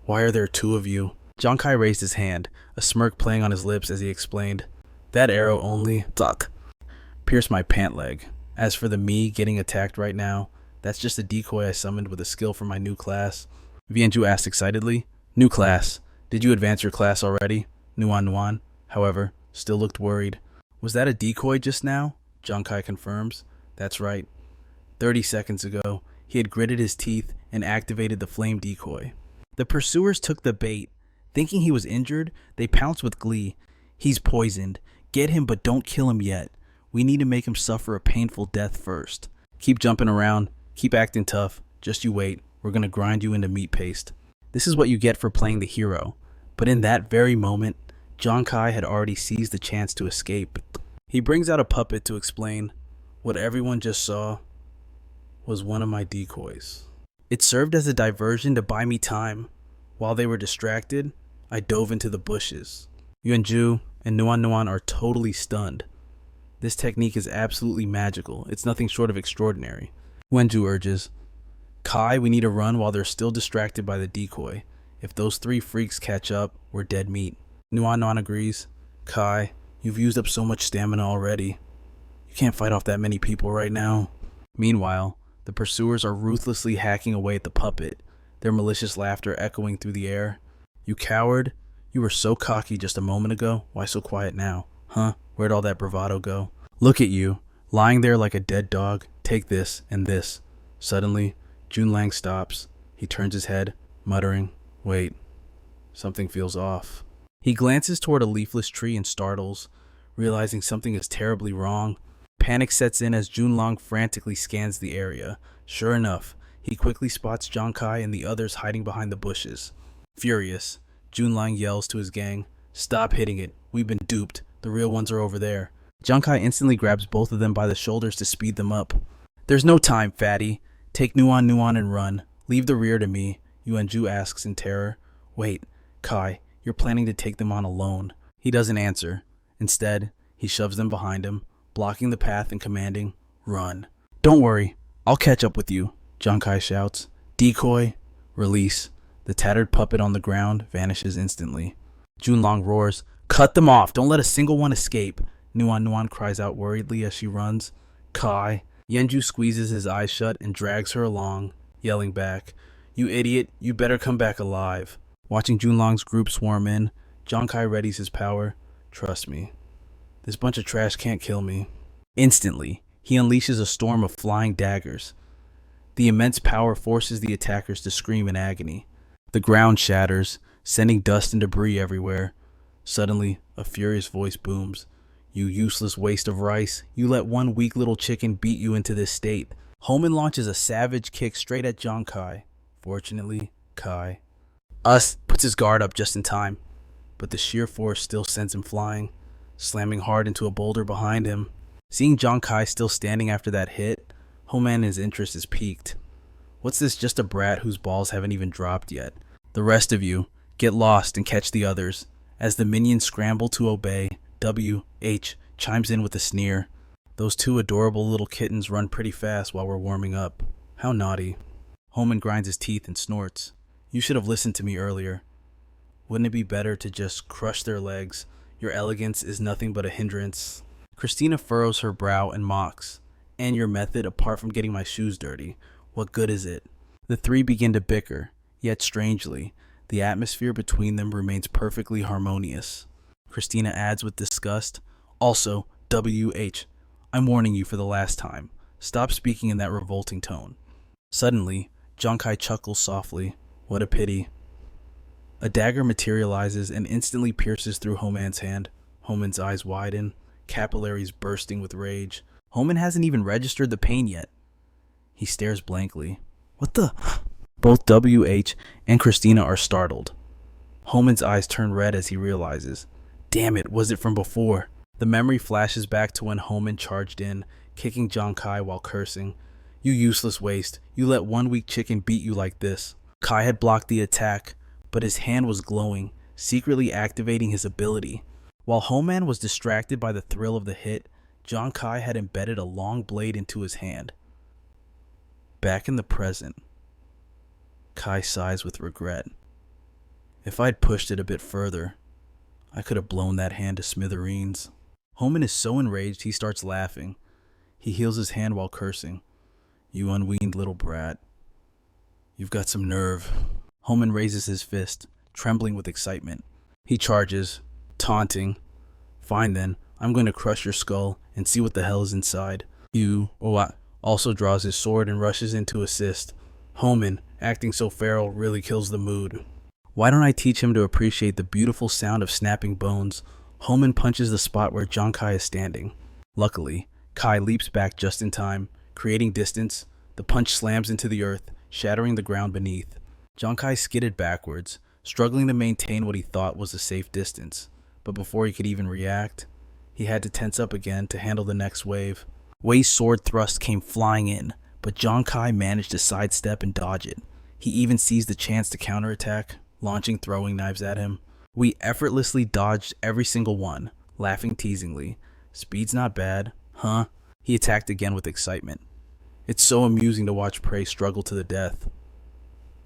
S1: Why are there two of you? Giang Khai raised his hand, a smirk playing on his lips as he explained. That arrow only, pierced my pant leg. As for the me getting attacked right now, that's just a decoy I summoned with a skill from my new class. Ju asked excitedly. New class? Did you advance your class already? Nuan, however, still looked worried. Was that a decoy just now? Giang Khai confirms. That's right. 30 seconds ago, he had gritted his teeth and activated the flame decoy. The pursuers took the bait. Thinking he was injured, they pounced with glee. He's poisoned. Get him, but don't kill him yet. We need to make him suffer a painful death first. Keep jumping around. Keep acting tough. Just you wait. We're gonna grind you into meat paste. This is what you get for playing the hero. But in that very moment, Giang Khai had already seized the chance to escape. He brings out a puppet to explain. What everyone just saw was one of my decoys. It served as a diversion to buy me time. While they were distracted, I dove into the bushes. Ju and Nuan are totally stunned. This technique is absolutely magical. It's nothing short of extraordinary. Ju urges, Kai, we need to run while they're still distracted by the decoy. If those three freaks catch up, we're dead meat. Nuan agrees. Kai, you've used up so much stamina already. You can't fight off that many people right now. Meanwhile, the pursuers are ruthlessly hacking away at the puppet, their malicious laughter echoing through the air. You coward! You were so cocky just a moment ago. Why so quiet now? Huh? Where'd all that bravado go? Look at you, lying there like a dead dog. Take this and this. Suddenly, Junlang stops. He turns his head, muttering, wait, something feels off. He glances toward a leafless tree and startles, realizing something is terribly wrong. Panic sets in as Junlang frantically scans the area. Sure enough, he quickly spots Giang Khai and the others hiding behind the bushes. Furious, Junlang yells to his gang, stop hitting it. We've been duped. The real ones are over there. Giang Khai instantly grabs both of them by the shoulders to speed them up. There's no time, fatty. Take Nuan and run. Leave the rear to me, Ju asks in terror. Wait, Kai, you're planning to take them on alone. He doesn't answer. Instead, he shoves them behind him, blocking the path and commanding, run. Don't worry, I'll catch up with you, Giang Khai shouts. Decoy, release. The tattered puppet on the ground vanishes instantly. Junlang roars, cut them off, don't let a single one escape. Nuan cries out worriedly as she runs. Kai. Ju squeezes his eyes shut and drags her along, yelling back, you idiot, you better come back alive. Watching Junlang's group swarm in, Giang Khai readies his power. Trust me, this bunch of trash can't kill me. Instantly, he unleashes a storm of flying daggers. The immense power forces the attackers to scream in agony. The ground shatters, sending dust and debris everywhere. Suddenly, a furious voice booms. You useless waste of rice. You let one weak little chicken beat you into this state. Homan launches a savage kick straight at Giang Khai. Fortunately, Kai puts his guard up just in time, but the sheer force still sends him flying, slamming hard into a boulder behind him. Seeing Giang Khai still standing after that hit, Homan's interest is piqued. What's this, just a brat whose balls haven't even dropped yet? The rest of you, get lost and catch the others. As the minions scramble to obey, W.H. chimes in with a sneer. Those two adorable little kittens run pretty fast while we're warming up. How naughty. Homan grinds his teeth and snorts. You should have listened to me earlier. Wouldn't it be better to just crush their legs? Your elegance is nothing but a hindrance. Christina furrows her brow and mocks. And your method, apart from getting my shoes dirty, what good is it? The three begin to bicker, yet strangely, the atmosphere between them remains perfectly harmonious. Christina adds with disgust, also, WH, I'm warning you for the last time. Stop speaking in that revolting tone. Suddenly, Giang Khai chuckles softly. What a pity. A dagger materializes and instantly pierces through Homan's hand. Homan's eyes widen, capillaries bursting with rage. Homan hasn't even registered the pain yet. He stares blankly. What the? Both WH and Christina are startled. Homan's eyes turn red as he realizes. Damn it, was it from before? The memory flashes back to when Homan charged in, kicking Giang Khai while cursing. You useless waste. You let one weak chicken beat you like this. Khai had blocked the attack, but his hand was glowing, secretly activating his ability. While Homan was distracted by the thrill of the hit, Giang Khai had embedded a long blade into his hand. Back in the present, Khai sighs with regret. If I'd pushed it a bit further, I could have blown that hand to smithereens. Homan is so enraged he starts laughing. He heals his hand while cursing. You unweaned little brat. You've got some nerve. Homan raises his fist, trembling with excitement. He charges, taunting. Fine then, I'm going to crush your skull and see what the hell is inside. Also draws his sword and rushes in to assist. Homan, acting so feral, really kills the mood. Why don't I teach him to appreciate the beautiful sound of snapping bones? Homan punches the spot where Giang Khai is standing. Luckily, Khai leaps back just in time, creating distance. The punch slams into the earth, shattering the ground beneath. Giang Khai skidded backwards, struggling to maintain what he thought was a safe distance. But before he could even react, he had to tense up again to handle the next wave. Wei's sword thrust came flying in, but Giang Khai managed to sidestep and dodge it. He even seized the chance to counterattack, launching throwing knives at him. Wei effortlessly dodged every single one, laughing teasingly. Speed's not bad, huh? He attacked again with excitement. It's so amusing to watch prey struggle to the death.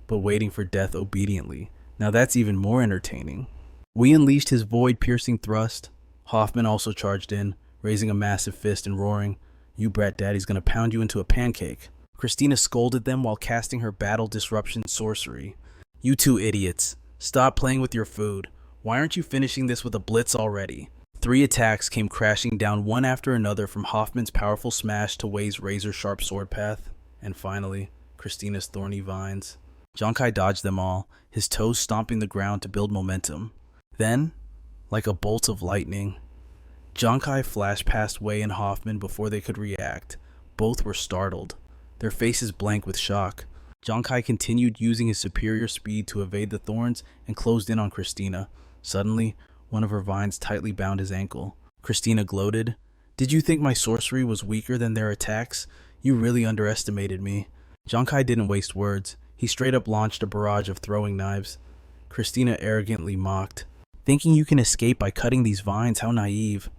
S1: But waiting for death obediently, now that's even more entertaining. Wei unleashed his void-piercing thrust. Hoffman also charged in, raising a massive fist and roaring, You brat daddy's gonna pound you into a pancake. Christina scolded them while casting her battle disruption sorcery. You two idiots. Stop playing with your food. Why aren't you finishing this with a blitz already? 3 attacks came crashing down one after another, from Hoffman's powerful smash to Wei's razor-sharp sword path, and finally, Christina's thorny vines. Giang Khai dodged them all, his toes stomping the ground to build momentum. Then, like a bolt of lightning, Giang Khai flashed past Wei and Hoffman before they could react. Both were startled, their faces blank with shock. Giang Khai continued using his superior speed to evade the thorns and closed in on Christina. Suddenly, one of her vines tightly bound his ankle. Christina gloated. Did you think my sorcery was weaker than their attacks? You really underestimated me. Giang Khai didn't waste words. He straight up launched a barrage of throwing knives. Christina arrogantly mocked. Thinking you can escape by cutting these vines, how naive.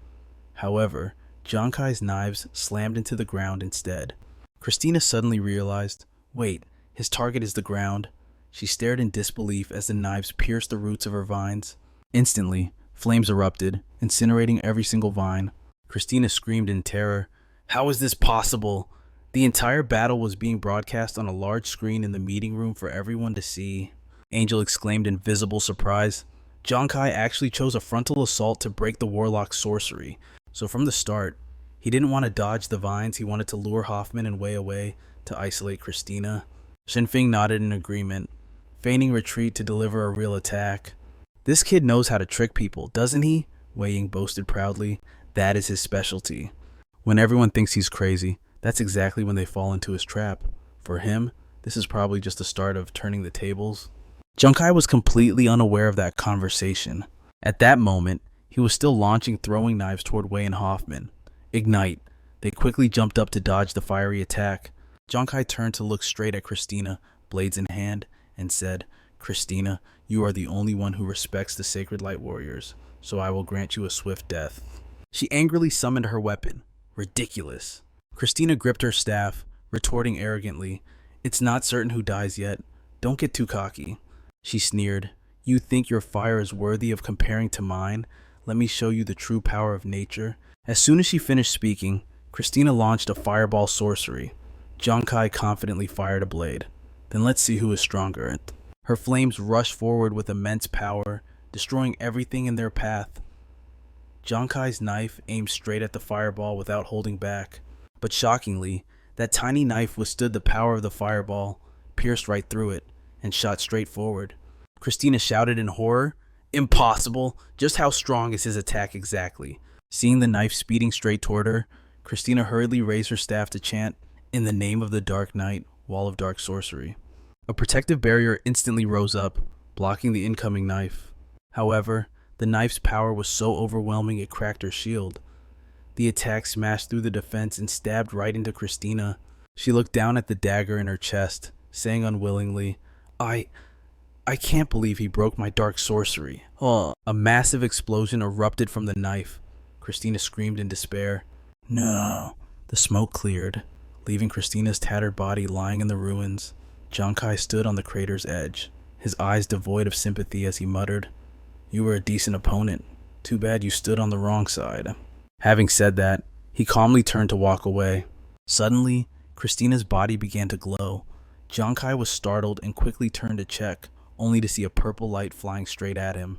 S1: However, Giang Khai's knives slammed into the ground instead. Christina suddenly realized, wait, his target is the ground. She stared in disbelief as the knives pierced the roots of her vines. Instantly, flames erupted, incinerating every single vine. Christina screamed in terror. How is this possible? The entire battle was being broadcast on a large screen in the meeting room for everyone to see. Angel exclaimed in visible surprise. Giang Khai actually chose a frontal assault to break the warlock's sorcery. So from the start, he didn't want to dodge the vines, he wanted to lure Hoffman and Wei away to isolate Christina. Shinfeng nodded in agreement, feigning retreat to deliver a real attack. This kid knows how to trick people, doesn't he? Wei Ying boasted proudly. That is his specialty. When everyone thinks he's crazy, that's exactly when they fall into his trap. For him, this is probably just the start of turning the tables. Giang Khai was completely unaware of that conversation. At that moment, he was still launching throwing knives toward Wei and Hoffman. Ignite. They quickly jumped up to dodge the fiery attack. Giang Khai turned to look straight at Christina, blades in hand, and said, Christina, you are the only one who respects the sacred light warriors, so I will grant you a swift death. She angrily summoned her weapon. Ridiculous. Christina gripped her staff, retorting arrogantly, It's not certain who dies yet. Don't get too cocky. She sneered, You think your fire is worthy of comparing to mine? Let me show you the true power of nature. As soon as she finished speaking, Christina launched a fireball sorcery. Giang Khai confidently fired a blade. Then let's see who is stronger. Her flames rushed forward with immense power, destroying everything in their path. Giang Khai's knife aimed straight at the fireball without holding back. But shockingly, that tiny knife withstood the power of the fireball, pierced right through it, and shot straight forward. Christina shouted in horror, "Impossible! Just how strong is his attack exactly?" Seeing the knife speeding straight toward her, Christina hurriedly raised her staff to chant, "In the name of the Dark Knight, Wall of Dark Sorcery." A protective barrier instantly rose up, blocking the incoming knife. However, the knife's power was so overwhelming it cracked her shield. The attack smashed through the defense and stabbed right into Christina. She looked down at the dagger in her chest, saying unwillingly, I can't believe he broke my dark sorcery." Oh. A massive explosion erupted from the knife. Christina screamed in despair. No. The smoke cleared, leaving Christina's tattered body lying in the ruins. Giang Khai stood on the crater's edge, his eyes devoid of sympathy as he muttered, "You were a decent opponent. Too bad you stood on the wrong side." Having said that, he calmly turned to walk away. Suddenly, Christina's body began to glow. Giang Khai was startled and quickly turned to check, only to see a purple light flying straight at him.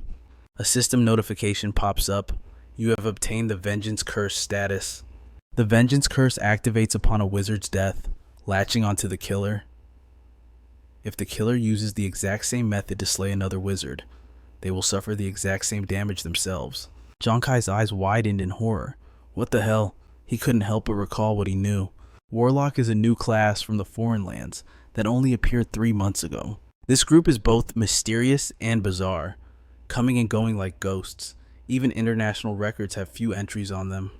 S1: A system notification pops up. You have obtained the Vengeance Curse status. The Vengeance Curse activates upon a wizard's death, latching onto the killer. If the killer uses the exact same method to slay another wizard, they will suffer the exact same damage themselves. Giang Khai's eyes widened in horror. What the hell? He couldn't help but recall what he knew. Warlock is a new class from the foreign lands that only appeared 3 months ago. This group is both mysterious and bizarre, coming and going like ghosts. Even international records have few entries on them.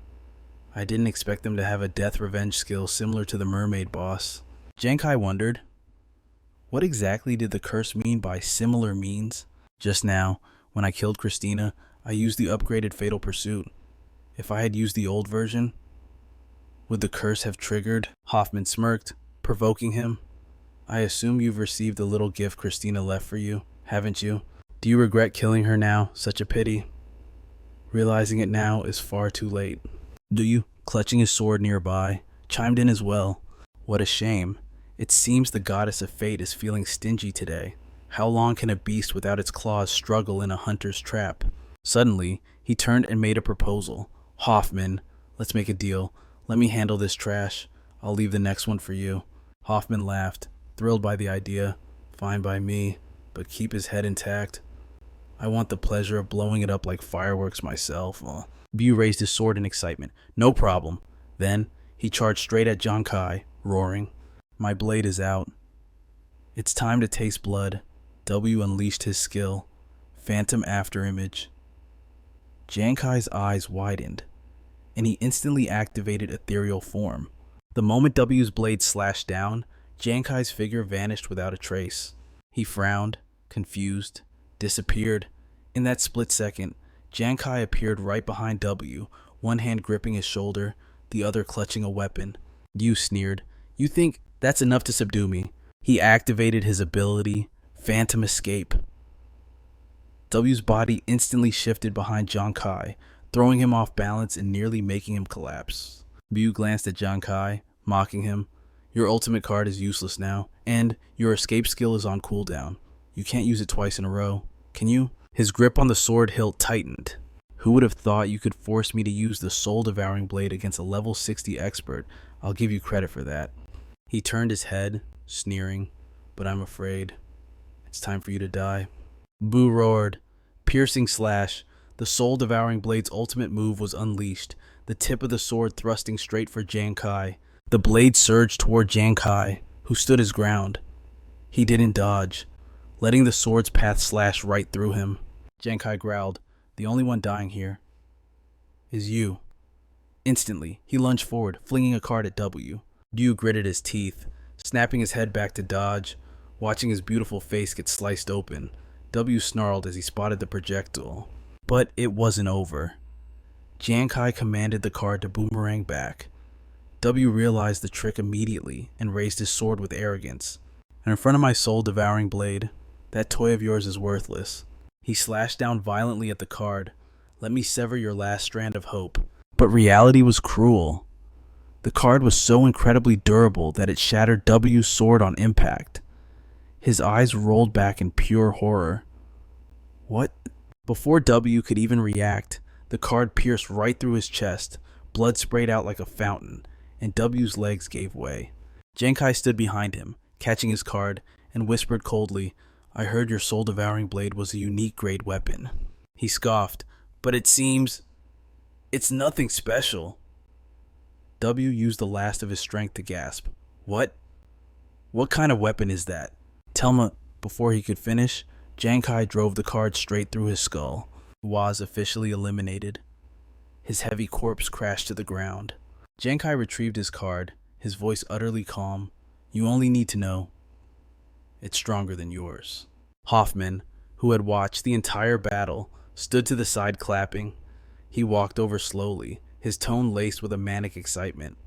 S1: I didn't expect them to have a death revenge skill similar to the mermaid boss. Giang Khai wondered, what exactly did the curse mean by similar means? Just now, when I killed Christina, I used the upgraded Fatal Pursuit. If I had used the old version, would the curse have triggered? Hoffman smirked, provoking him. I assume you've received the little gift Christina left for you, haven't you? Do you regret killing her now? Such a pity. Realizing it now is far too late. Do you? Clutching his sword nearby, chimed in as well. What a shame. It seems the goddess of fate is feeling stingy today. How long can a beast without its claws struggle in a hunter's trap? Suddenly, he turned and made a proposal. Hoffman, let's make a deal. Let me handle this trash. I'll leave the next one for you. Hoffman laughed, thrilled by the idea. Fine by me, but keep his head intact. I want the pleasure of blowing it up like fireworks myself. Bu raised his sword in excitement. No problem. Then, he charged straight at Giang Khai, roaring. My blade is out. It's time to taste blood. W unleashed his skill. Phantom Afterimage. Giang Khai's eyes widened, and he instantly activated ethereal form. The moment W's blade slashed down, Giang Khai's figure vanished without a trace. He frowned, confused, disappeared. In that split second, Giang Khai appeared right behind W, one hand gripping his shoulder, the other clutching a weapon. You sneered. You think that's enough to subdue me? He activated his ability, Phantom Escape. W's body instantly shifted behind Giang Khai, throwing him off balance and nearly making him collapse. Bu glanced at Giang Khai, mocking him. Your ultimate card is useless now, and your escape skill is on cooldown. You can't use it twice in a row, can you? His grip on the sword hilt tightened. Who would have thought you could force me to use the soul-devouring blade against a level 60 expert? I'll give you credit for that. He turned his head, sneering, but I'm afraid it's time for you to die. Bu roared. Piercing slash. The soul-devouring blade's ultimate move was unleashed, the tip of the sword thrusting straight for Giang Khai. The blade surged toward Giang Khai, who stood his ground. He didn't dodge, letting the sword's path slash right through him. Giang Khai growled, the only one dying here is you. Instantly, he lunged forward, flinging a card at W. Du gritted his teeth, snapping his head back to dodge, watching his beautiful face get sliced open. W snarled as he spotted the projectile. But it wasn't over. Giang Khai commanded the card to boomerang back. W realized the trick immediately and raised his sword with arrogance. And in front of my soul-devouring blade, that toy of yours is worthless. He slashed down violently at the card. Let me sever your last strand of hope. But reality was cruel. The card was so incredibly durable that it shattered W's sword on impact. His eyes rolled back in pure horror. What? Before W could even react, The card pierced right through his chest, blood sprayed out like a fountain, and W's legs gave way. Giang Khai stood behind him, catching his card, and whispered coldly, "I heard your soul-devouring blade was a unique grade weapon." He scoffed, "But it seems... it's nothing special." W used the last of his strength to gasp. "What? What kind of weapon is that?" Before he could finish, Giang Khai drove the card straight through his skull. Was officially eliminated. His heavy corpse crashed to the ground. Giang Khai retrieved his card, his voice utterly calm. "You only need to know. It's stronger than yours." Hoffman, who had watched the entire battle, stood to the side clapping. He walked over slowly, his tone laced with a manic excitement.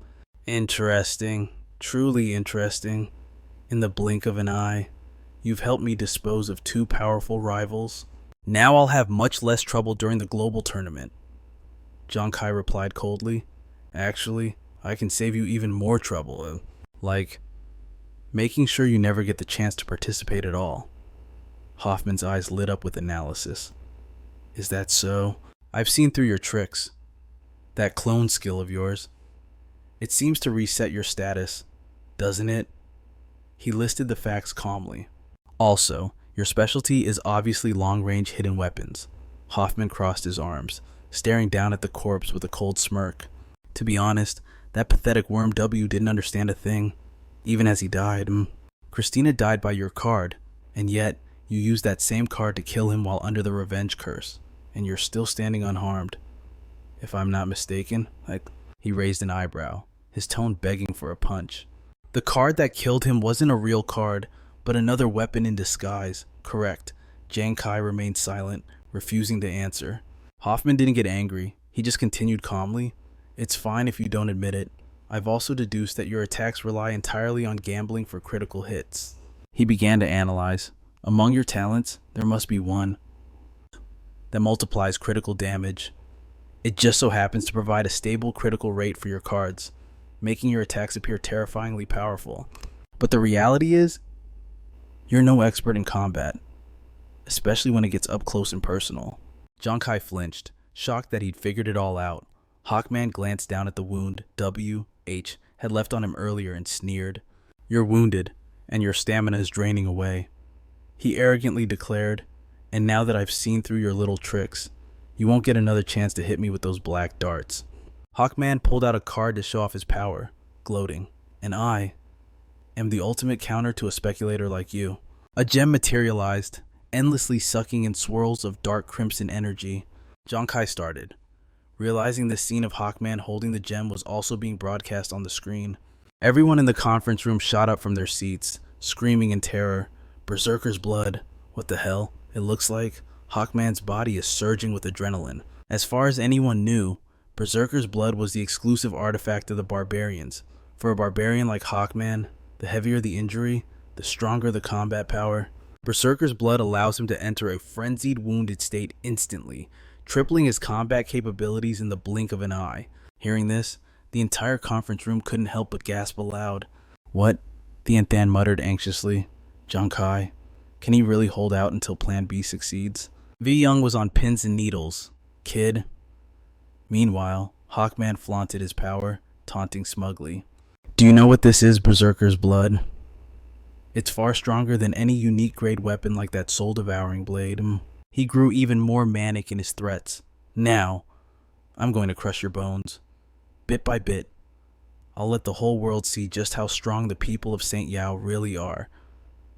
S1: "Interesting. Truly interesting. In the blink of an eye, you've helped me dispose of two powerful rivals. Now I'll have much less trouble during the global tournament." Giang Khai replied coldly, "Actually, I can save you even more trouble. Like, making sure you never get the chance to participate at all." Hoffman's eyes lit up with analysis. "Is that so? I've seen through your tricks. That clone skill of yours. It seems to reset your status, doesn't it?" He listed the facts calmly. "Also, your specialty is obviously long-range hidden weapons." Hoffman crossed his arms, staring down at the corpse with a cold smirk. To be honest, that pathetic worm W didn't understand a thing, even as he died. Christina died by your card, and yet you used that same card to kill him while under the revenge curse, and you're still standing unharmed. If I'm not mistaken, He raised an eyebrow, his tone begging for a punch. "The card that killed him wasn't a real card, but another weapon in disguise. Correct." Giang Khai remained silent, refusing to answer. Hoffman didn't get angry. He just continued calmly. "It's fine if you don't admit it. I've also deduced that your attacks rely entirely on gambling for critical hits." He began to analyze. "Among your talents, there must be one that multiplies critical damage. It just so happens to provide a stable critical rate for your cards, making your attacks appear terrifyingly powerful. But the reality is, you're no expert in combat, especially when it gets up close and personal." Giang Khai flinched, shocked that he'd figured it all out. Hawkman glanced down at the wound W.H. had left on him earlier and sneered. "You're wounded, and your stamina is draining away," he arrogantly declared. "And now that I've seen through your little tricks, you won't get another chance to hit me with those black darts." Hawkman pulled out a card to show off his power, gloating. "And I am the ultimate counter to a speculator like you." A gem materialized, endlessly sucking in swirls of dark crimson energy. Giang Khai started, realizing the scene of Hawkman holding the gem was also being broadcast on the screen. Everyone in the conference room shot up from their seats, screaming in terror. "Berserker's blood. What the hell? It looks like Hawkman's body is surging with adrenaline." As far as anyone knew, Berserker's blood was the exclusive artifact of the barbarians. For a barbarian like Hawkman, the heavier the injury, the stronger the combat power. Berserker's blood allows him to enter a frenzied wounded state instantly, tripling his combat capabilities in the blink of an eye. Hearing this, the entire conference room couldn't help but gasp aloud. "What?" Thien Than muttered anxiously. "Giang Khai, can he really hold out until Plan B succeeds?" V Young was on pins and needles. "Kid." Meanwhile, Hawkman flaunted his power, taunting smugly. "Do you know what this is, Berserker's blood? It's far stronger than any unique grade weapon like that soul-devouring blade." He grew even more manic in his threats. "Now, I'm going to crush your bones. Bit by bit. I'll let the whole world see just how strong the people of St. Yao really are,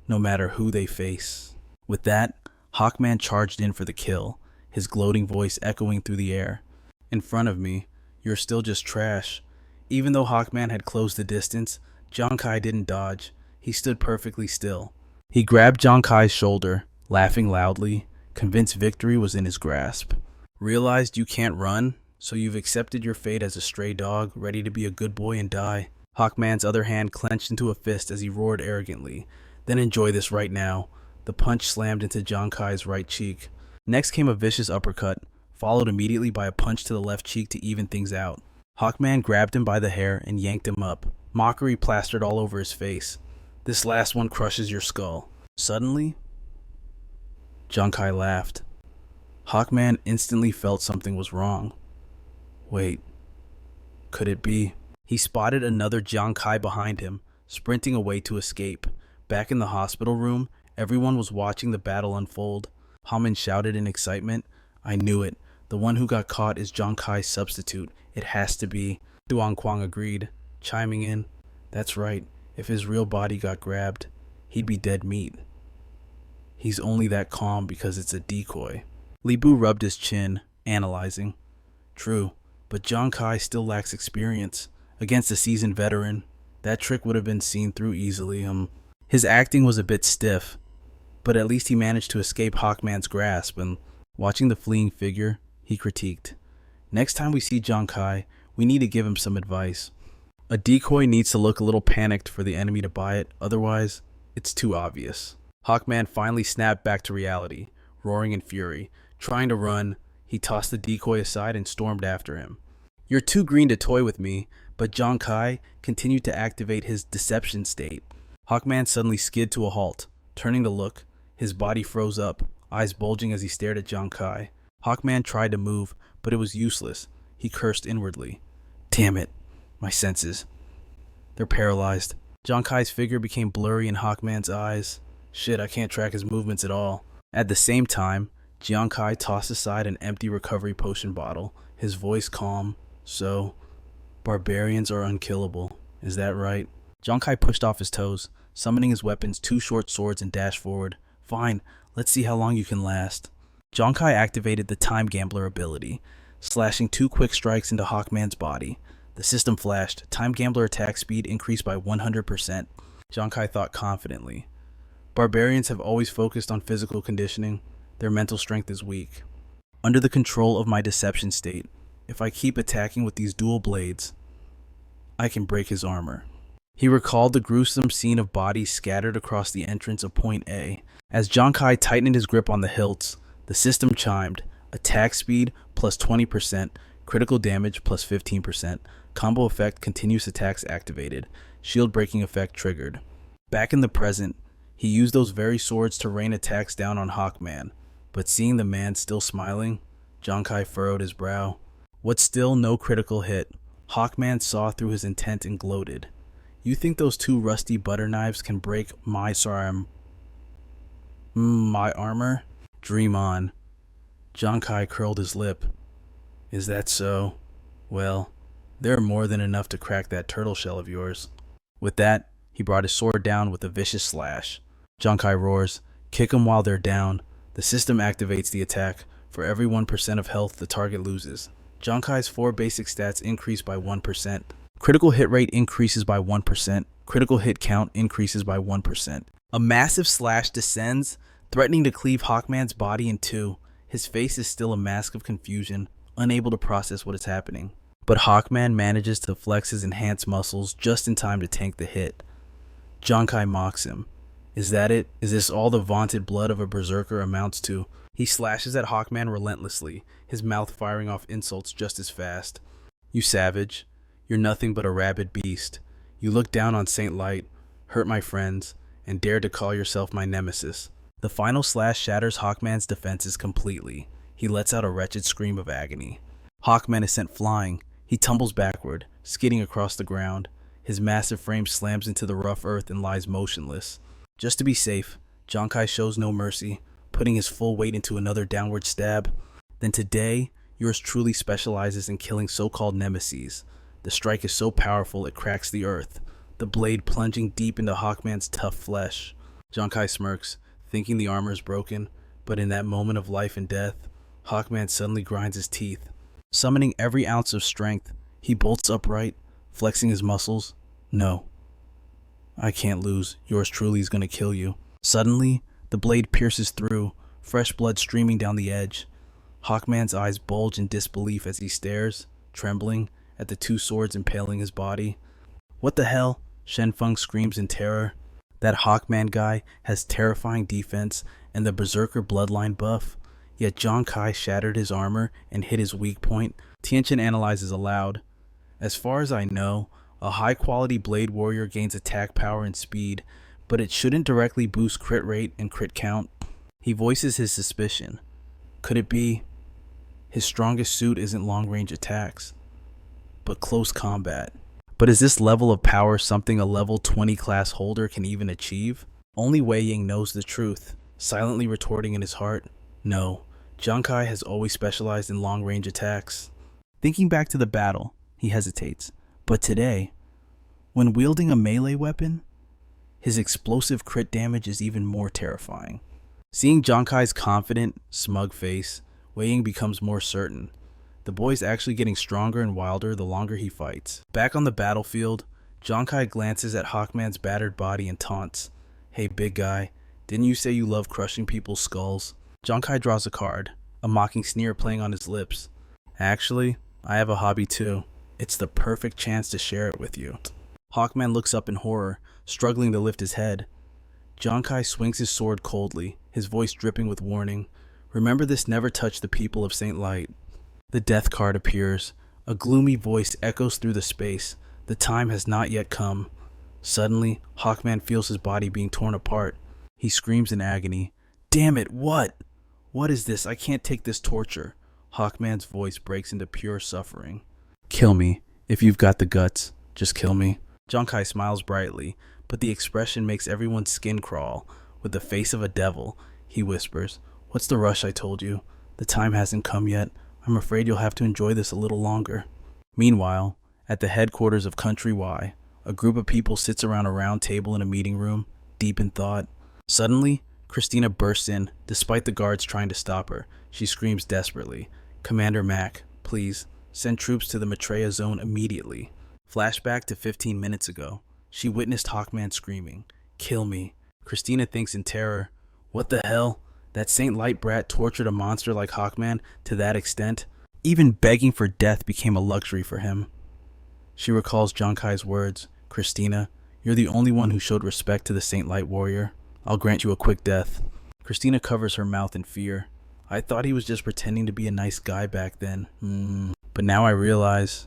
S1: no matter who they face." With that, Hawkman charged in for the kill, his gloating voice echoing through the air. "In front of me, you're still just trash." Even though Hawkman had closed the distance, Giang Khai didn't dodge. He stood perfectly still. He grabbed Giang Khai's shoulder, laughing loudly, convinced victory was in his grasp. "Realized you can't run, so you've accepted your fate as a stray dog, ready to be a good boy and die." Hawkman's other hand clenched into a fist as he roared arrogantly. "Then enjoy this right now." The punch slammed into Giang Khai's right cheek. Next came a vicious uppercut, followed immediately by a punch to the left cheek to even things out. Hawkman grabbed him by the hair and yanked him up, mockery plastered all over his face. "This last one crushes your skull." Suddenly, Giang Khai laughed. Hawkman instantly felt something was wrong. Wait, could it be? He spotted another Jiang Kai behind him, sprinting away to escape. Back in the hospital room, everyone was watching the battle unfold. Haman shouted in excitement, "I knew it. The one who got caught is Jiang Kai's substitute. It has to be." Duan Quang agreed, chiming in, "That's right. If his real body got grabbed, he'd be dead meat. He's only that calm because it's a decoy." Li Bu rubbed his chin, analyzing. True, but Jiang Kai still lacks experience. Against a seasoned veteran, that trick would have been seen through easily. His acting was a bit stiff, but at least he managed to escape Hawkman's grasp, and watching the fleeing figure, he critiqued. Next time we see Jiang Kai, we need to give him some advice. A decoy needs to look a little panicked for the enemy to buy it, otherwise, it's too obvious. Hawkman finally snapped back to reality, roaring in fury. Trying to run, he tossed the decoy aside and stormed after him. "You're too green to toy with me," but Jiang Kai continued to activate his deception state. Hawkman suddenly skid to a halt, turning to look. His body froze up, eyes bulging as he stared at Jiang Kai. Hawkman tried to move, but it was useless. He cursed inwardly. Damn it, my senses. They're paralyzed. Jiang Kai's figure became blurry in Hawkman's eyes. Shit, I can't track his movements at all. At the same time, Jiang Kai tossed aside an empty recovery potion bottle, his voice calm. So, barbarians are unkillable, is that right? Jiang Kai pushed off his toes, summoning his weapons, 2 short swords, and dashed forward. Fine, let's see how long you can last. Jiang Kai activated the Time Gambler ability, slashing 2 quick strikes into Hawkman's body. The system flashed. Time Gambler attack speed increased by 100%. Jiang Kai thought confidently. Barbarians have always focused on physical conditioning. Their mental strength is weak. Under the control of my deception state, if I keep attacking with these dual blades, I can break his armor. He recalled the gruesome scene of bodies scattered across the entrance of Point A. As Jiang Kai tightened his grip on the hilts, the system chimed. Attack speed plus 20%, critical damage plus 15%, combo effect continuous attacks activated, shield breaking effect triggered. Back in the present, he used those very swords to rain attacks down on Hawkman, but seeing the man still smiling, Jiang Kai furrowed his brow. What's still no critical hit, Hawkman saw through his intent and gloated. You think those 2 rusty butter knives can break my armor? Dream on. Jiang Kai curled his lip. Is that so? Well, they're more than enough to crack that turtle shell of yours. With that, he brought his sword down with a vicious slash. Jiang Kai roars, kick them while they're down. The system activates the attack. For every 1% of health the target loses. Jiang Kai's 4 basic stats increase by 1%. Critical hit rate increases by 1%. Critical hit count increases by 1%. A massive slash descends, threatening to cleave Hawkman's body in 2. His face is still a mask of confusion, unable to process what is happening. But Hawkman manages to flex his enhanced muscles just in time to tank the hit. Jiang Kai mocks him. Is that it? Is this all the vaunted blood of a berserker amounts to? He slashes at Hawkman relentlessly, his mouth firing off insults just as fast. You savage. You're nothing but a rabid beast. You look down on Saint Light, hurt my friends, and dare to call yourself my nemesis. The final slash shatters Hawkman's defenses completely. He lets out a wretched scream of agony. Hawkman is sent flying. He tumbles backward, skidding across the ground. His massive frame slams into the rough earth and lies motionless. Just to be safe, Jiang Kai shows no mercy, putting his full weight into another downward stab. Then today, yours truly specializes in killing so-called nemeses. The strike is so powerful it cracks the earth, the blade plunging deep into Hawkman's tough flesh. Jiang Kai smirks, thinking the armor is broken, but in that moment of life and death, Hawkman suddenly grinds his teeth. Summoning every ounce of strength, he bolts upright, flexing his muscles. No. I can't lose. Yours truly is going to kill you. Suddenly, the blade pierces through, fresh blood streaming down the edge. Hawkman's eyes bulge in disbelief as he stares, trembling, at the 2 swords impaling his body. What the hell? Shen Feng screams in terror. That Hawkman guy has terrifying defense and the berserker bloodline buff. Yet Jiang Kai shattered his armor and hit his weak point. Tianchen analyzes aloud. As far as I know, a high-quality blade warrior gains attack power and speed, but it shouldn't directly boost crit rate and crit count. He voices his suspicion. Could it be his strongest suit isn't long-range attacks, but close combat? But is this level of power something a level 20 class holder can even achieve? Only Wei Ying knows the truth, silently retorting in his heart, no, Giang Khai has always specialized in long-range attacks. Thinking back to the battle, he hesitates. But today, when wielding a melee weapon, his explosive crit damage is even more terrifying. Seeing Giang Khai's confident, smug face, Wei Ying becomes more certain. The boy's actually getting stronger and wilder the longer he fights. Back on the battlefield, Giang Khai glances at Hawkman's battered body and taunts. Hey big guy, didn't you say you love crushing people's skulls? Giang Khai draws a card, a mocking sneer playing on his lips. Actually, I have a hobby too. It's the perfect chance to share it with you. Hawkman looks up in horror, struggling to lift his head. Giang Khai swings his sword coldly, his voice dripping with warning. Remember, this never touched the people of St. Light. The death card appears. A gloomy voice echoes through the space. The time has not yet come. Suddenly, Hawkman feels his body being torn apart. He screams in agony. Damn it, what? What is this? I can't take this torture. Hawkman's voice breaks into pure suffering. Kill me. If you've got the guts, just kill me. Giang Khai smiles brightly, but the expression makes everyone's skin crawl. With the face of a devil, he whispers, What's the rush I told you? The time hasn't come yet. I'm afraid you'll have to enjoy this a little longer. Meanwhile, at the headquarters of Country Y, a group of people sits around a round table in a meeting room, deep in thought. Suddenly, Christina bursts in, despite the guards trying to stop her. She screams desperately, Commander Mac, please, send troops to the Maitreya zone immediately. Flashback to 15 minutes ago. She witnessed Hawkman screaming, Kill me. Christina thinks in terror, What the hell? That Saint Light brat tortured a monster like Hawkman to that extent? Even begging for death became a luxury for him. She recalls Giang Khai's words, Christina, you're the only one who showed respect to the Saint Light warrior. I'll grant you a quick death. Christina covers her mouth in fear. I thought he was just pretending to be a nice guy back then. But now I realize,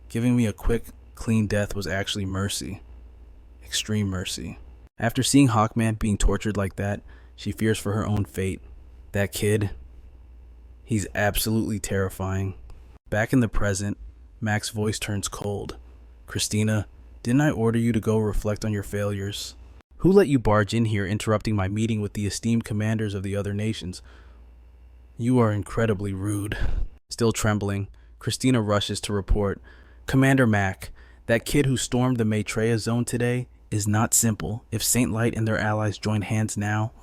S1: giving me a quick, clean death was actually mercy. Extreme mercy. After seeing Hawkman being tortured like that, she fears for her own fate. That kid, he's absolutely terrifying. Back in the present, Mac's voice turns cold. Christina, didn't I order you to go reflect on your failures? Who let you barge in here interrupting my meeting with the esteemed commanders of the other nations? You are incredibly rude. Still trembling, Christina rushes to report, Commander Mac, that kid who stormed the Maitreya zone today is not simple. If Saint Light and their allies join hands now,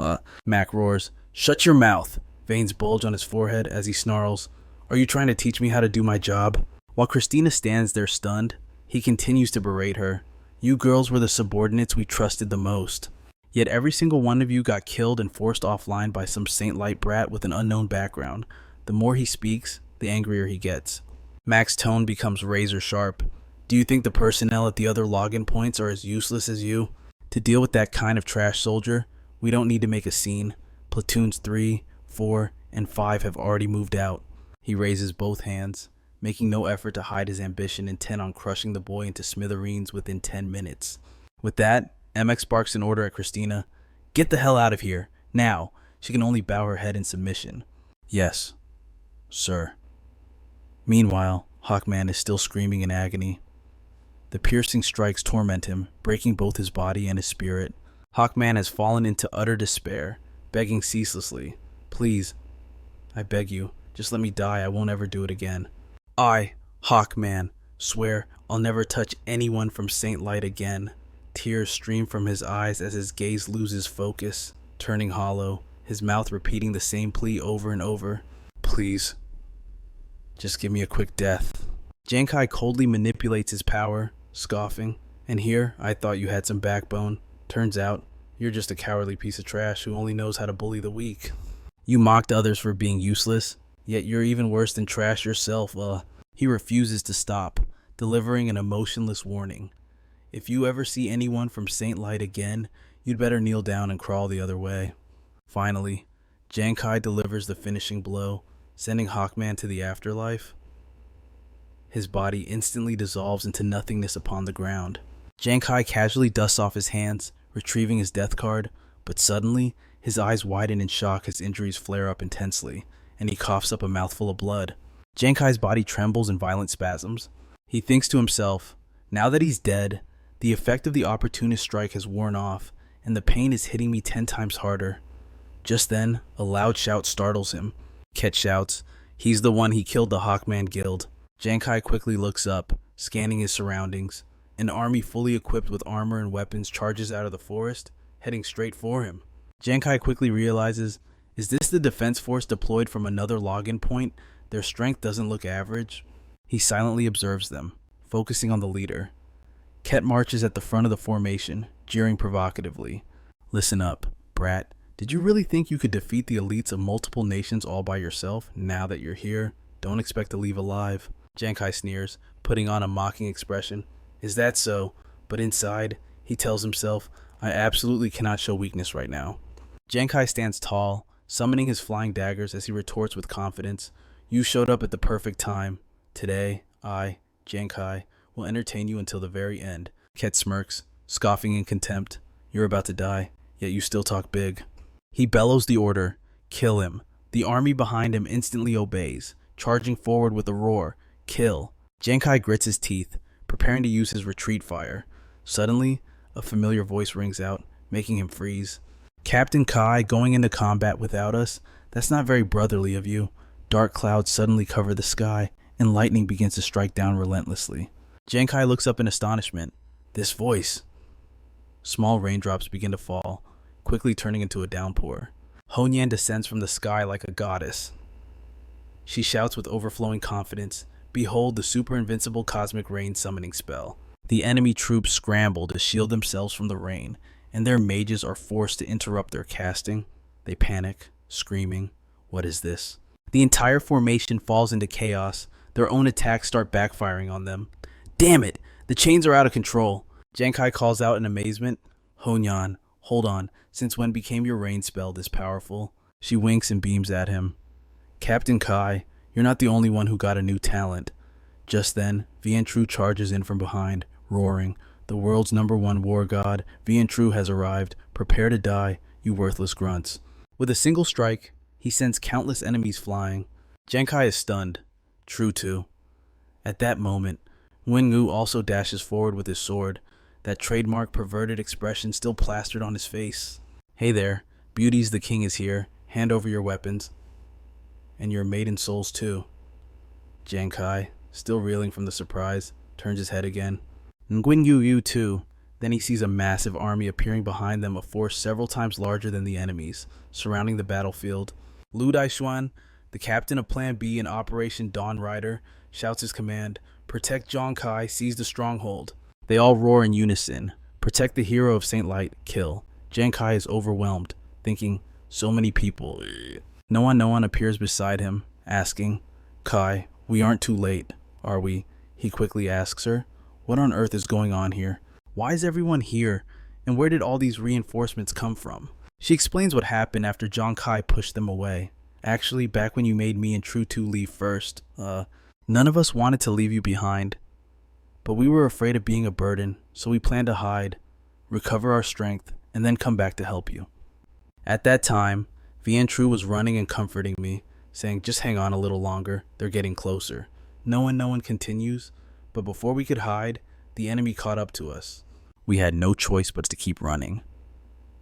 S1: Mac roars, Shut your mouth! Veins bulge on his forehead as he snarls, Are you trying to teach me how to do my job? While Christina stands there stunned, he continues to berate her. You girls were the subordinates we trusted the most. Yet every single one of you got killed and forced offline by some Saint Light brat with an unknown background. The more he speaks, the angrier he gets. Mac's tone becomes razor sharp. Do you think the personnel at the other login points are as useless as you? To deal with that kind of trash soldier, we don't need to make a scene. Platoons 3, 4, and 5 have already moved out. He raises both hands, making no effort to hide his ambition, intent on crushing the boy into smithereens within 10 minutes. With that, MX barks an order at Christina. Get the hell out of here, now. She can only bow her head in submission. Yes, sir. Meanwhile, Hawkman is still screaming in agony. The piercing strikes torment him, breaking both his body and his spirit. Hawkman has fallen into utter despair, begging ceaselessly, Please, I beg you, just let me die, I won't ever do it again. I, Hawkman, swear I'll never touch anyone from Saint Light again. Tears stream from his eyes as his gaze loses focus, turning hollow, his mouth repeating the same plea over and over. Please, just give me a quick death. Giang Khai coldly manipulates his power, scoffing, And here, I thought you had some backbone. Turns out, you're just a cowardly piece of trash who only knows how to bully the weak. You mocked others for being useless, yet you're even worse than trash yourself. He refuses to stop, delivering an emotionless warning. If you ever see anyone from Saint Light again, you'd better kneel down and crawl the other way. Finally, Giang Khai delivers the finishing blow, sending Hawkman to the afterlife. His body instantly dissolves into nothingness upon the ground. Giang Khai casually dusts off his hands, retrieving his death card, but suddenly, his eyes widen in shock as injuries flare up intensely. and he coughs up a mouthful of blood. Giang Khai's body trembles in violent spasms. He thinks to himself, now that he's dead, the effect of the opportunist strike has worn off, and the pain is hitting me 10 times harder. Just then, a loud shout startles him. Ket shouts, he's the one he killed the Hawkman Guild. Giang Khai quickly looks up, scanning his surroundings. An army fully equipped with armor and weapons charges out of the forest, heading straight for him. Giang Khai quickly realizes, is this the defense force deployed from another login point? Their strength doesn't look average. He silently observes them, focusing on the leader. Ket marches at the front of the formation, jeering provocatively. Listen up, brat. Did you really think you could defeat the elites of multiple nations all by yourself? Now that you're here, don't expect to leave alive. Giang Khai sneers, putting on a mocking expression. Is that so? But inside, he tells himself, I absolutely cannot show weakness right now. Giang Khai stands tall, summoning his flying daggers as he retorts with confidence. You showed up at the perfect time. Today, I, Giang Khai, will entertain you until the very end. Ket smirks, scoffing in contempt. You're about to die, yet you still talk big. He bellows the order, kill him. The army behind him instantly obeys, charging forward with a roar, kill. Giang Khai grits his teeth, preparing to use his retreat fire. Suddenly, a familiar voice rings out, making him freeze. Captain Kai, going into combat without us? That's not very brotherly of you. Dark clouds suddenly cover the sky, and lightning begins to strike down relentlessly. Giang Khai looks up in astonishment. This voice. Small raindrops begin to fall, quickly turning into a downpour. Honyan descends from the sky like a goddess. She shouts with overflowing confidence, behold the super invincible cosmic rain summoning spell. The enemy troops scramble to shield themselves from the rain, and their mages are forced to interrupt their casting. They panic, screaming, what is this? The entire formation falls into chaos. Their own attacks start backfiring on them. Damn it! The chains are out of control. Giang Khai calls out in amazement. Honyan, hold on. Since when became your rain spell this powerful? She winks and beams at him. Captain Kai, you're not the only one who got a new talent. Just then, Vian Tru charges in from behind, roaring. The world's #1 war god, Vian Tru has arrived. Prepare to die, you worthless grunts. With a single strike, he sends countless enemies flying. Giang Khai is stunned. Tru too. At that moment, Wen Ngu also dashes forward with his sword, that trademark perverted expression still plastered on his face. Hey there, Beauties the King is here. Hand over your weapons. And your maiden souls too. Giang Khai, still reeling from the surprise, turns his head again. Nguyen Yu too. Then he sees a massive army appearing behind them, a force several times larger than the enemies, surrounding the battlefield. Lu Daishuan, the captain of Plan B in Operation Dawn Rider, shouts his command, protect Giang Khai, seize the stronghold. They all roar in unison, protect the hero of Saint Light, kill. Giang Khai is overwhelmed, thinking, so many people. No one appears beside him, asking, Kai, we aren't too late, are we? He quickly asks her, what on earth is going on here? Why is everyone here? And where did all these reinforcements come from? She explains what happened after Giang Khai pushed them away. Actually, back when you made me and Tru 2 leave first, none of us wanted to leave you behind. But we were afraid of being a burden, so we planned to hide, recover our strength, and then come back to help you. At that time, Vian Tru was running and comforting me, saying, just hang on a little longer, they're getting closer. No one continues, but before we could hide, the enemy caught up to us. We had no choice but to keep running.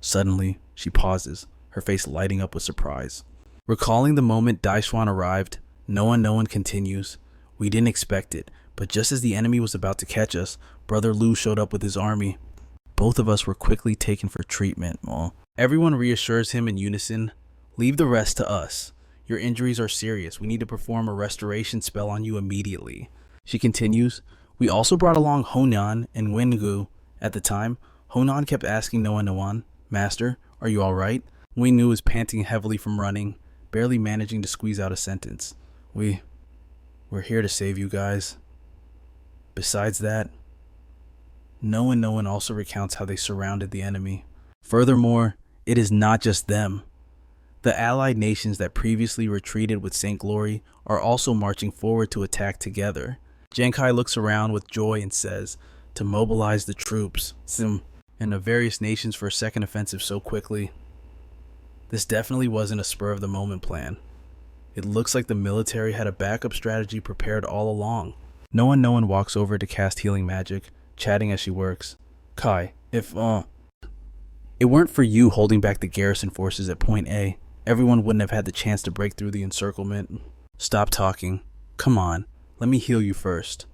S1: Suddenly, she pauses, her face lighting up with surprise. Recalling the moment Daishuan arrived, no one continues. We didn't expect it, but just as the enemy was about to catch us, Brother Lu showed up with his army. Both of us were quickly taken for treatment. Everyone reassures him in unison, leave the rest to us. Your injuries are serious. We need to perform a restoration spell on you immediately. She continues, we also brought along Honan and Wengu. At the time, Honan kept asking Noan, Master, are you alright? Wengu was panting heavily from running, barely managing to squeeze out a sentence. We're here to save you guys. Besides that, no one also recounts how they surrounded the enemy. Furthermore, it is not just them. The allied nations that previously retreated with Saint Glory are also marching forward to attack together. Giang Khai looks around with joy and says, to mobilize the troops and the various nations for a second offensive so quickly. This definitely wasn't a spur-of-the-moment plan. It looks like the military had a backup strategy prepared all along. No one walks over to cast healing magic, chatting as she works. Kai, if it weren't for you holding back the garrison forces at point A, everyone wouldn't have had the chance to break through the encirclement. Stop talking. Come on, let me heal you first.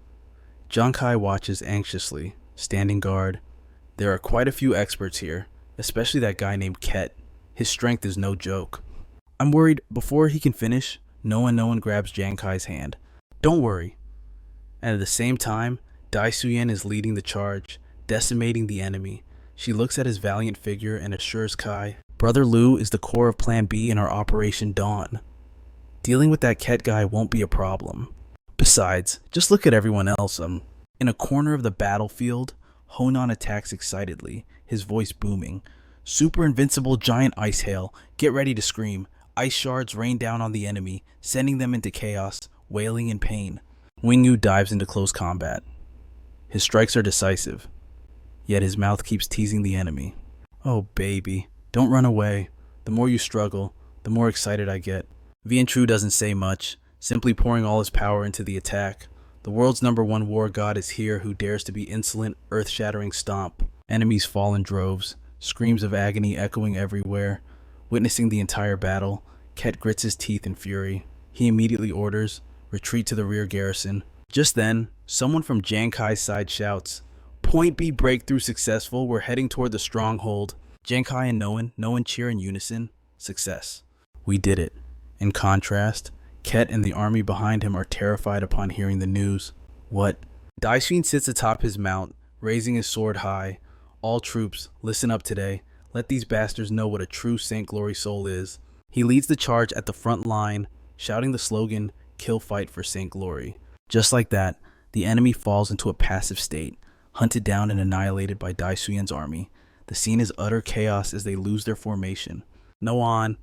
S1: Giang Khai watches anxiously, standing guard. There are quite a few experts here, especially that guy named Ket. His strength is no joke. I'm worried before he can finish, no one grabs Giang Khai's hand. Don't worry. And at the same time, Dai Suyen is leading the charge, decimating the enemy. She looks at his valiant figure and assures Kai, Brother Liu is the core of Plan B in our Operation Dawn. Dealing with that Ket guy won't be a problem. Besides, just look at everyone else. In a corner of the battlefield, Honan attacks excitedly, his voice booming. Super invincible giant ice hail. Get ready to scream. Ice shards rain down on the enemy, sending them into chaos, wailing in pain. Wingyu dives into close combat. His strikes are decisive, yet his mouth keeps teasing the enemy. Oh baby, don't run away. The more you struggle, the more excited I get. Vian Tru doesn't say much, simply pouring all his power into the attack. The world's #1 war god is here who dares to be insolent, earth-shattering stomp. Enemies fall in droves, screams of agony echoing everywhere. Witnessing the entire battle, Ket grits his teeth in fury. He immediately orders, retreat to the rear garrison. Just then, someone from Giang Khai's side shouts, Point B breakthrough successful, we're heading toward the stronghold. Giang Khai and no one cheer in unison. Success. We did it. In contrast, Ket and the army behind him are terrified upon hearing the news. What? Daishin sits atop his mount, raising his sword high. All troops, listen up today. Let these bastards know what a true Saint Glory soul is. He leads the charge at the front line, shouting the slogan, Kill fight for Saint Glory. Just like that, the enemy falls into a passive state, hunted down and annihilated by Dai Suyen's army. The scene is utter chaos as they lose their formation. No one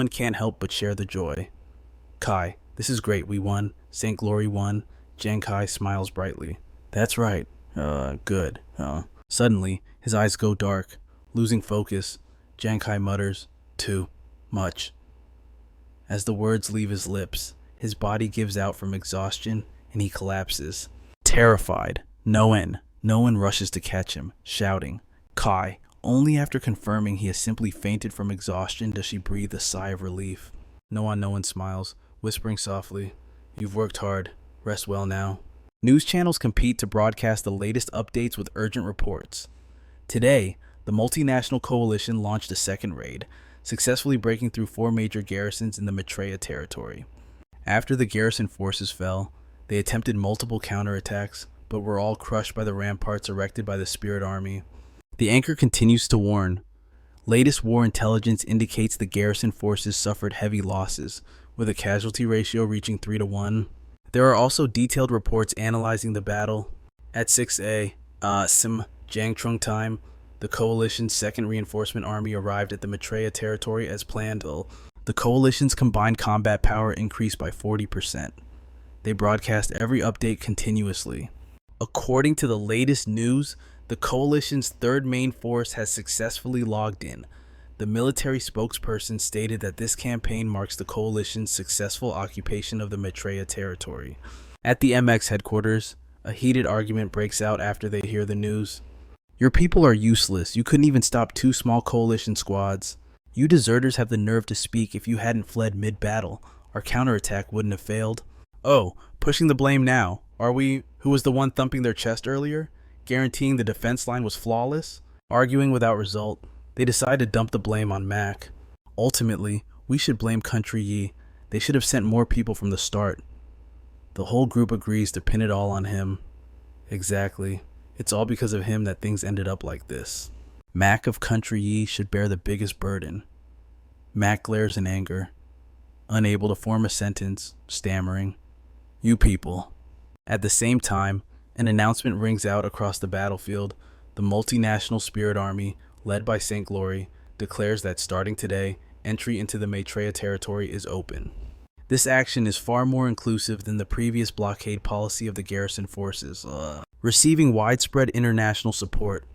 S1: can't help but share the joy. Kai, this is great, we won. Saint Glory won. Giang Khai smiles brightly. That's right. Good. Suddenly, his eyes go dark. Losing focus, Giang Khai mutters, Too much. As the words leave his lips, his body gives out from exhaustion and he collapses. Terrified, no one rushes to catch him, shouting, Kai. Only after confirming he has simply fainted from exhaustion does she breathe a sigh of relief. No one smiles, whispering softly, You've worked hard. Rest well now. News channels compete to broadcast the latest updates with urgent reports. Today, the multinational coalition launched a second raid, successfully breaking through 4 major garrisons in the Maitreya territory. After the garrison forces fell, they attempted multiple counterattacks, but were all crushed by the ramparts erected by the Spirit Army. The anchor continues to warn. Latest war intelligence indicates the garrison forces suffered heavy losses, with a casualty ratio reaching 3-1. There are also detailed reports analyzing the battle. At 6A, Jiangtrung time, the coalition's second reinforcement army arrived at the Maitreya territory as planned. The coalition's combined combat power increased by 40%. They broadcast every update continuously. According to the latest news, the coalition's third main force has successfully logged in. The military spokesperson stated that this campaign marks the coalition's successful occupation of the Maitreya territory. At the MX headquarters, a heated argument breaks out after they hear the news. Your people are useless. You couldn't even stop 2 small coalition squads. You deserters have the nerve to speak. If you hadn't fled mid-battle, our counterattack wouldn't have failed. Oh, pushing the blame now. Are we? Who was the one thumping their chest earlier? Guaranteeing the defense line was flawless? Arguing without result, they decide to dump the blame on Mac. Ultimately, we should blame Country Yi. They should have sent more people from the start. The whole group agrees to pin it all on him. Exactly. It's all because of him that things ended up like this. Mac of Country Yi should bear the biggest burden. Mac glares in anger, unable to form a sentence, stammering, You people. At the same time, an announcement rings out across the battlefield. The multinational Spirit Army, led by Saint Glory, declares that starting today, entry into the Maitreya territory is open. This action is far more inclusive than the previous blockade policy of the garrison forces, receiving widespread international support.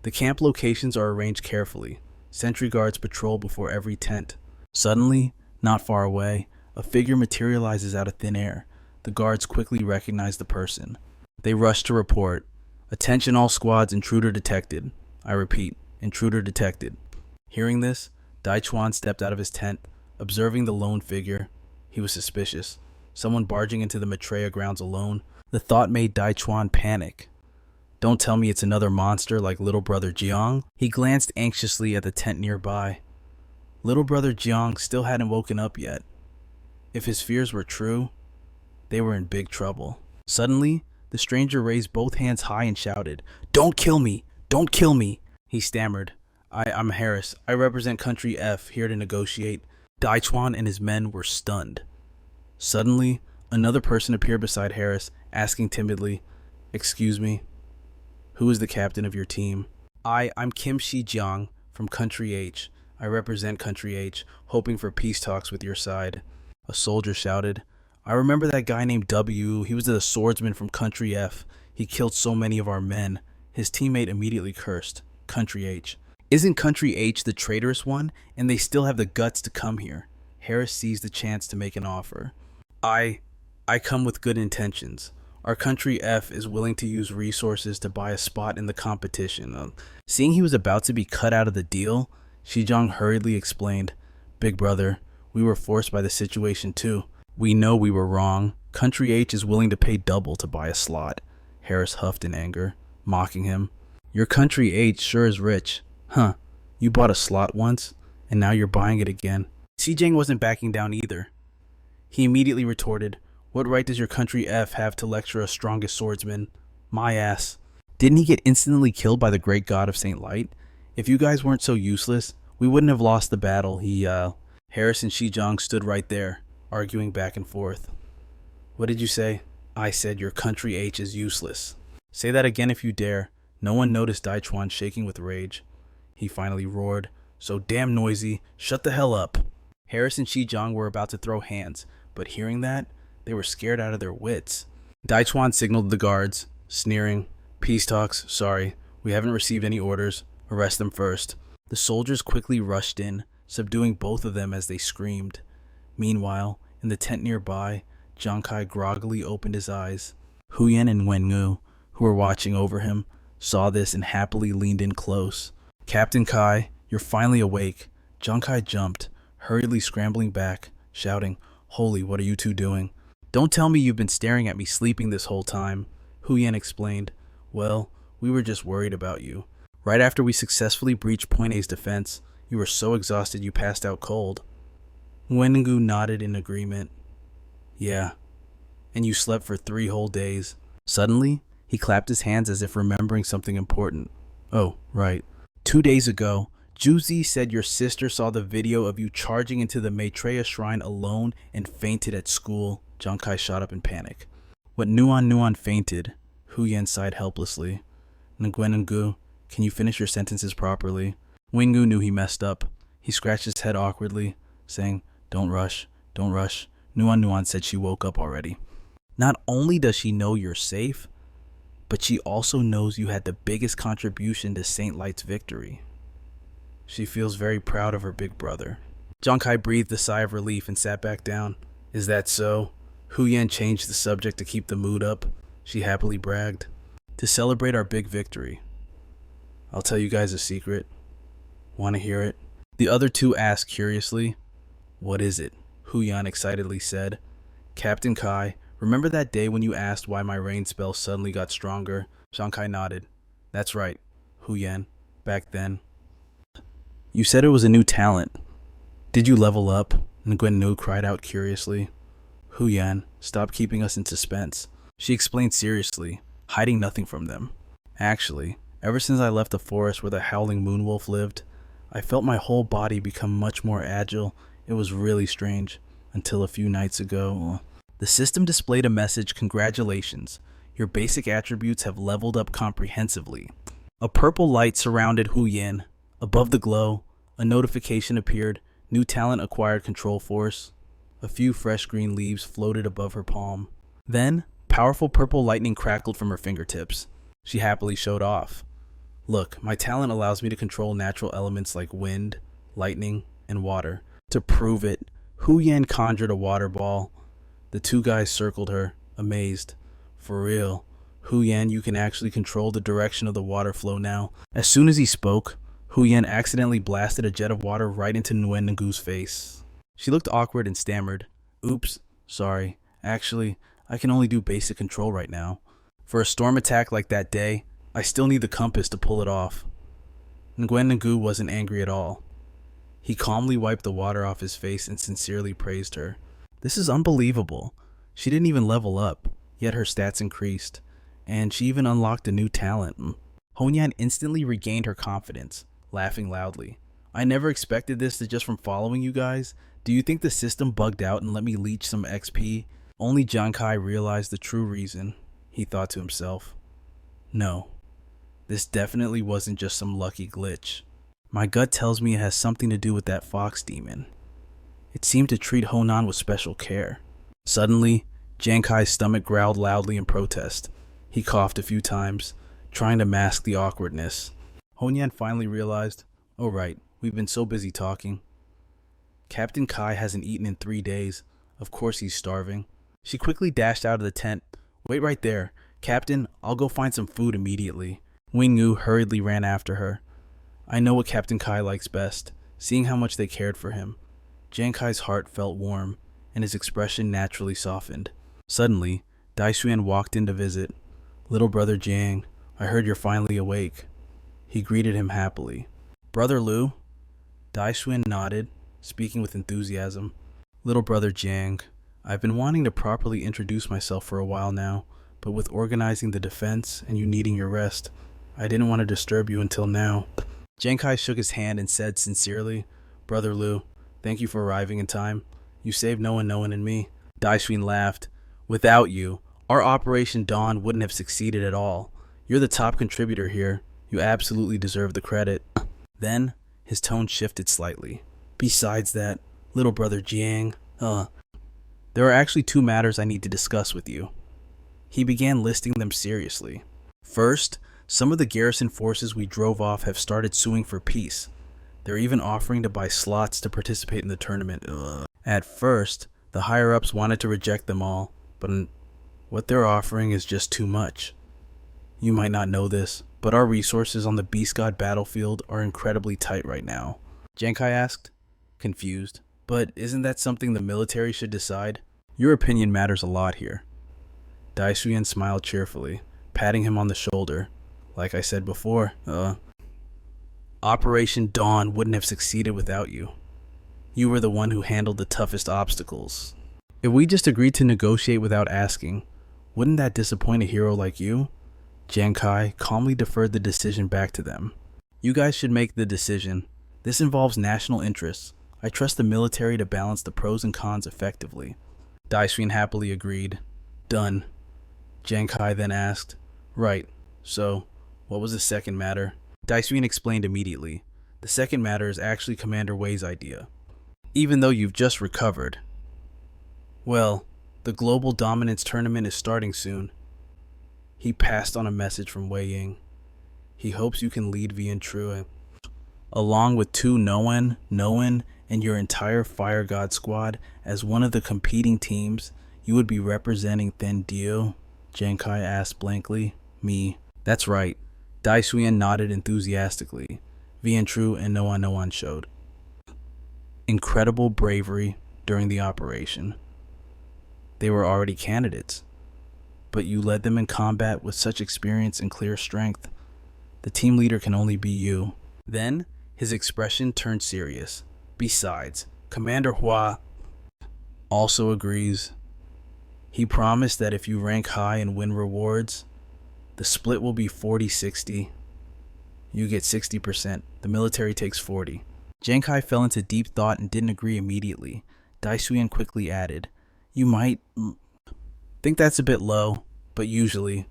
S1: The camp locations are arranged carefully. Sentry guards patrol before every tent. Suddenly, not far away, A figure materializes out of thin air. The guards quickly recognize the person. They rush to report. Attention all squads, intruder detected. I repeat, intruder detected. Hearing this, Daichuan stepped out of his tent, observing the lone figure. He was suspicious. Someone barging into the Maitreya grounds alone. The thought made Daichuan panic. Don't tell me it's another monster like little brother Jiang. He glanced anxiously at the tent nearby. Little brother Jiang still hadn't woken up yet. If his fears were true, they were in big trouble. Suddenly, the stranger raised both hands high and shouted, "Don't kill me! Don't kill me!" He stammered, I'm Harris. I represent Country F, here to negotiate." Daichuan and his men were stunned. Suddenly, another person appeared beside Harris, asking timidly, "Excuse me, who is the captain of your team?" I'm Kim Shi-jiang from Country H. I represent Country H, hoping for peace talks with your side." A soldier shouted, "I remember that guy named W. He was the swordsman from Country F. He killed so many of our men." His teammate immediately cursed, "Country H. Isn't Country H the traitorous one? And they still have the guts to come here." Harris seized the chance to make an offer. I come with good intentions. Our Country F is willing to use resources to buy a spot in the competition." Seeing he was about to be cut out of the deal, Shijong hurriedly explained, "Big brother, we were forced by the situation too. We know we were wrong. Country H is willing to pay double to buy a slot." Harris huffed in anger, mocking him. "Your Country H sure is rich. Huh, you bought a slot once, and now you're buying it again." Xijang wasn't backing down either. He immediately retorted, "What right does your Country F have to lecture a strongest swordsman? My ass. Didn't he get instantly killed by the great god of Saint Light? If you guys weren't so useless, we wouldn't have lost the battle." Harris and Xijang stood right there, arguing back and forth. "What did you say?" "I said your Country H is useless." "Say that again if you dare." No one noticed Daichuan shaking with rage. He finally roared, "So damn noisy, shut the hell up." Harris and Xijang were about to throw hands, but hearing that, they were scared out of their wits. Daichuan signaled the guards, sneering, "Peace talks, sorry, we haven't received any orders, arrest them first." The soldiers quickly rushed in, subduing both of them as they screamed. Meanwhile, in the tent nearby, Giang Khai groggily opened his eyes. Huyen and Wenwu, who were watching over him, saw this and happily leaned in close. "Captain Kai, you're finally awake." Giang Khai jumped, hurriedly scrambling back, shouting, "Holy, what are you two doing?" "Don't tell me you've been staring at me sleeping this whole time," Huyen explained. "Well, we were just worried about you. Right after we successfully breached Point A's defense, you were so exhausted you passed out cold." Wenwu nodded in agreement. "Yeah, and you slept for 3 whole days." Suddenly, he clapped his hands as if remembering something important. "Oh, right. 2 days ago, Juzi said your sister saw the video of you charging into the Maitreya shrine alone and fainted at school." Giang Khai shot up in panic. "What Nuan fainted?" Huyen sighed helplessly. "Nguyen, can you finish your sentences properly?" Wenwu knew he messed up. He scratched his head awkwardly, saying, Don't rush. Nuan said she woke up already." "Not only does she know you're safe, but she also knows you had the biggest contribution to Saint Light's victory. She feels very proud of her big brother." Giang Khai breathed a sigh of relief and sat back down. "Is that so?" Huyen changed the subject to keep the mood up. She happily bragged, "To celebrate our big victory, I'll tell you guys a secret. Want to hear it?" The other two asked curiously. "What is it?" Huyen excitedly said. "Captain Kai, remember that day when you asked why my rain spell suddenly got stronger?" Giang Khai nodded. "That's right, Huyen. Back then, you said it was a new talent. Did you level up?" Nguyen cried out curiously. "Huyen, stop keeping us in suspense." She explained seriously, hiding nothing from them. "Actually, ever since I left the forest where the howling moonwolf lived, I felt my whole body become much more agile. It was really strange, until a few nights ago. The system displayed a message, 'Congratulations, your basic attributes have leveled up comprehensively.'" A purple light surrounded Huyen. Above the glow, a notification appeared, "New talent acquired, control force." A few fresh green leaves floated above her palm. Then, powerful purple lightning crackled from her fingertips. She happily showed off. "Look, my talent allows me to control natural elements like wind, lightning, and water." To prove it, Hu Yan conjured a water ball. The two guys circled her, amazed. For real, Hu Yan, you can actually control the direction of the water flow now. As soon as he spoke, Hu Yan accidentally blasted a jet of water right into Nguyen Ngu's face. She looked awkward and stammered. Oops, sorry. Actually, I can only do basic control right now. For a storm attack like that day, I still need the compass to pull it off. Nguyen Ngu wasn't angry at all. He calmly wiped the water off his face and sincerely praised her. This is unbelievable. She didn't even level up, yet her stats increased. And she even unlocked a new talent. Honyan instantly regained her confidence, laughing loudly. I never expected this just from following you guys. Do you think the system bugged out and let me leech some XP? Only Giang Khai realized the true reason, he thought to himself. No, this definitely wasn't just some lucky glitch. My gut tells me it has something to do with that fox demon. It seemed to treat Honan with special care. Suddenly, Giang Khai's stomach growled loudly in protest. He coughed a few times, trying to mask the awkwardness. Honyan finally realized, oh right, we've been so busy talking. Captain Kai hasn't eaten in 3 days. Of course he's starving. She quickly dashed out of the tent. Wait right there. Captain, I'll go find some food immediately. Wing Ngu hurriedly ran after her. I know what Captain Kai likes best, seeing how much they cared for him. Giang Kai's heart felt warm, and his expression naturally softened. Suddenly, Dai Xuan walked in to visit. Little brother Jiang, I heard you're finally awake. He greeted him happily. Brother Lu? Dai Xuan nodded, speaking with enthusiasm. Little brother Jiang, I've been wanting to properly introduce myself for a while now, but with organizing the defense and you needing your rest, I didn't want to disturb you until now. Giang Khai shook his hand and said sincerely, Brother Lu, thank you for arriving in time. You saved Noah and me. Dai Xuan laughed. Without you, our Operation Dawn wouldn't have succeeded at all. You're the top contributor here. You absolutely deserve the credit. Then, his tone shifted slightly. Besides that, little brother Jiang, there are actually 2 matters I need to discuss with you. He began listing them seriously. First, some of the garrison forces we drove off have started suing for peace. They're even offering to buy slots to participate in the tournament. At first, the higher-ups wanted to reject them all, but what they're offering is just too much. You might not know this, but our resources on the Beast God battlefield are incredibly tight right now. Giang Khai asked, confused. But isn't that something the military should decide? Your opinion matters a lot here. Dai Xuan smiled cheerfully, patting him on the shoulder. Like I said before, Operation Dawn wouldn't have succeeded without you. You were the one who handled the toughest obstacles. If we just agreed to negotiate without asking, wouldn't that disappoint a hero like you? Giang Khai calmly deferred the decision back to them. You guys should make the decision. This involves national interests. I trust the military to balance the pros and cons effectively. Dai Xuan happily agreed. Done. Giang Khai then asked, Right, so, what was the second matter? Dai Xuan explained immediately. The second matter is actually Commander Wei's idea. Even though you've just recovered. Well, the Global Dominance Tournament is starting soon. He passed on a message from Wei Ying. He hopes you can lead Vian True, along with 2 Noen, and your entire Fire God squad as one of the competing teams. You would be representing Then Dio? Giang Khai asked blankly. Me. That's right. Dai Xuan nodded enthusiastically. Vian True and Noan showed incredible bravery during the operation. They were already candidates, but you led them in combat with such experience and clear strength. The team leader can only be you. Then, his expression turned serious. Besides, Commander Hua also agrees. He promised that if you rank high and win rewards, the split will be 40-60. You get 60%. The military takes 40. Giang Khai fell into deep thought and didn't agree immediately. Dai Xuan quickly added, You might think that's a bit low, but usually,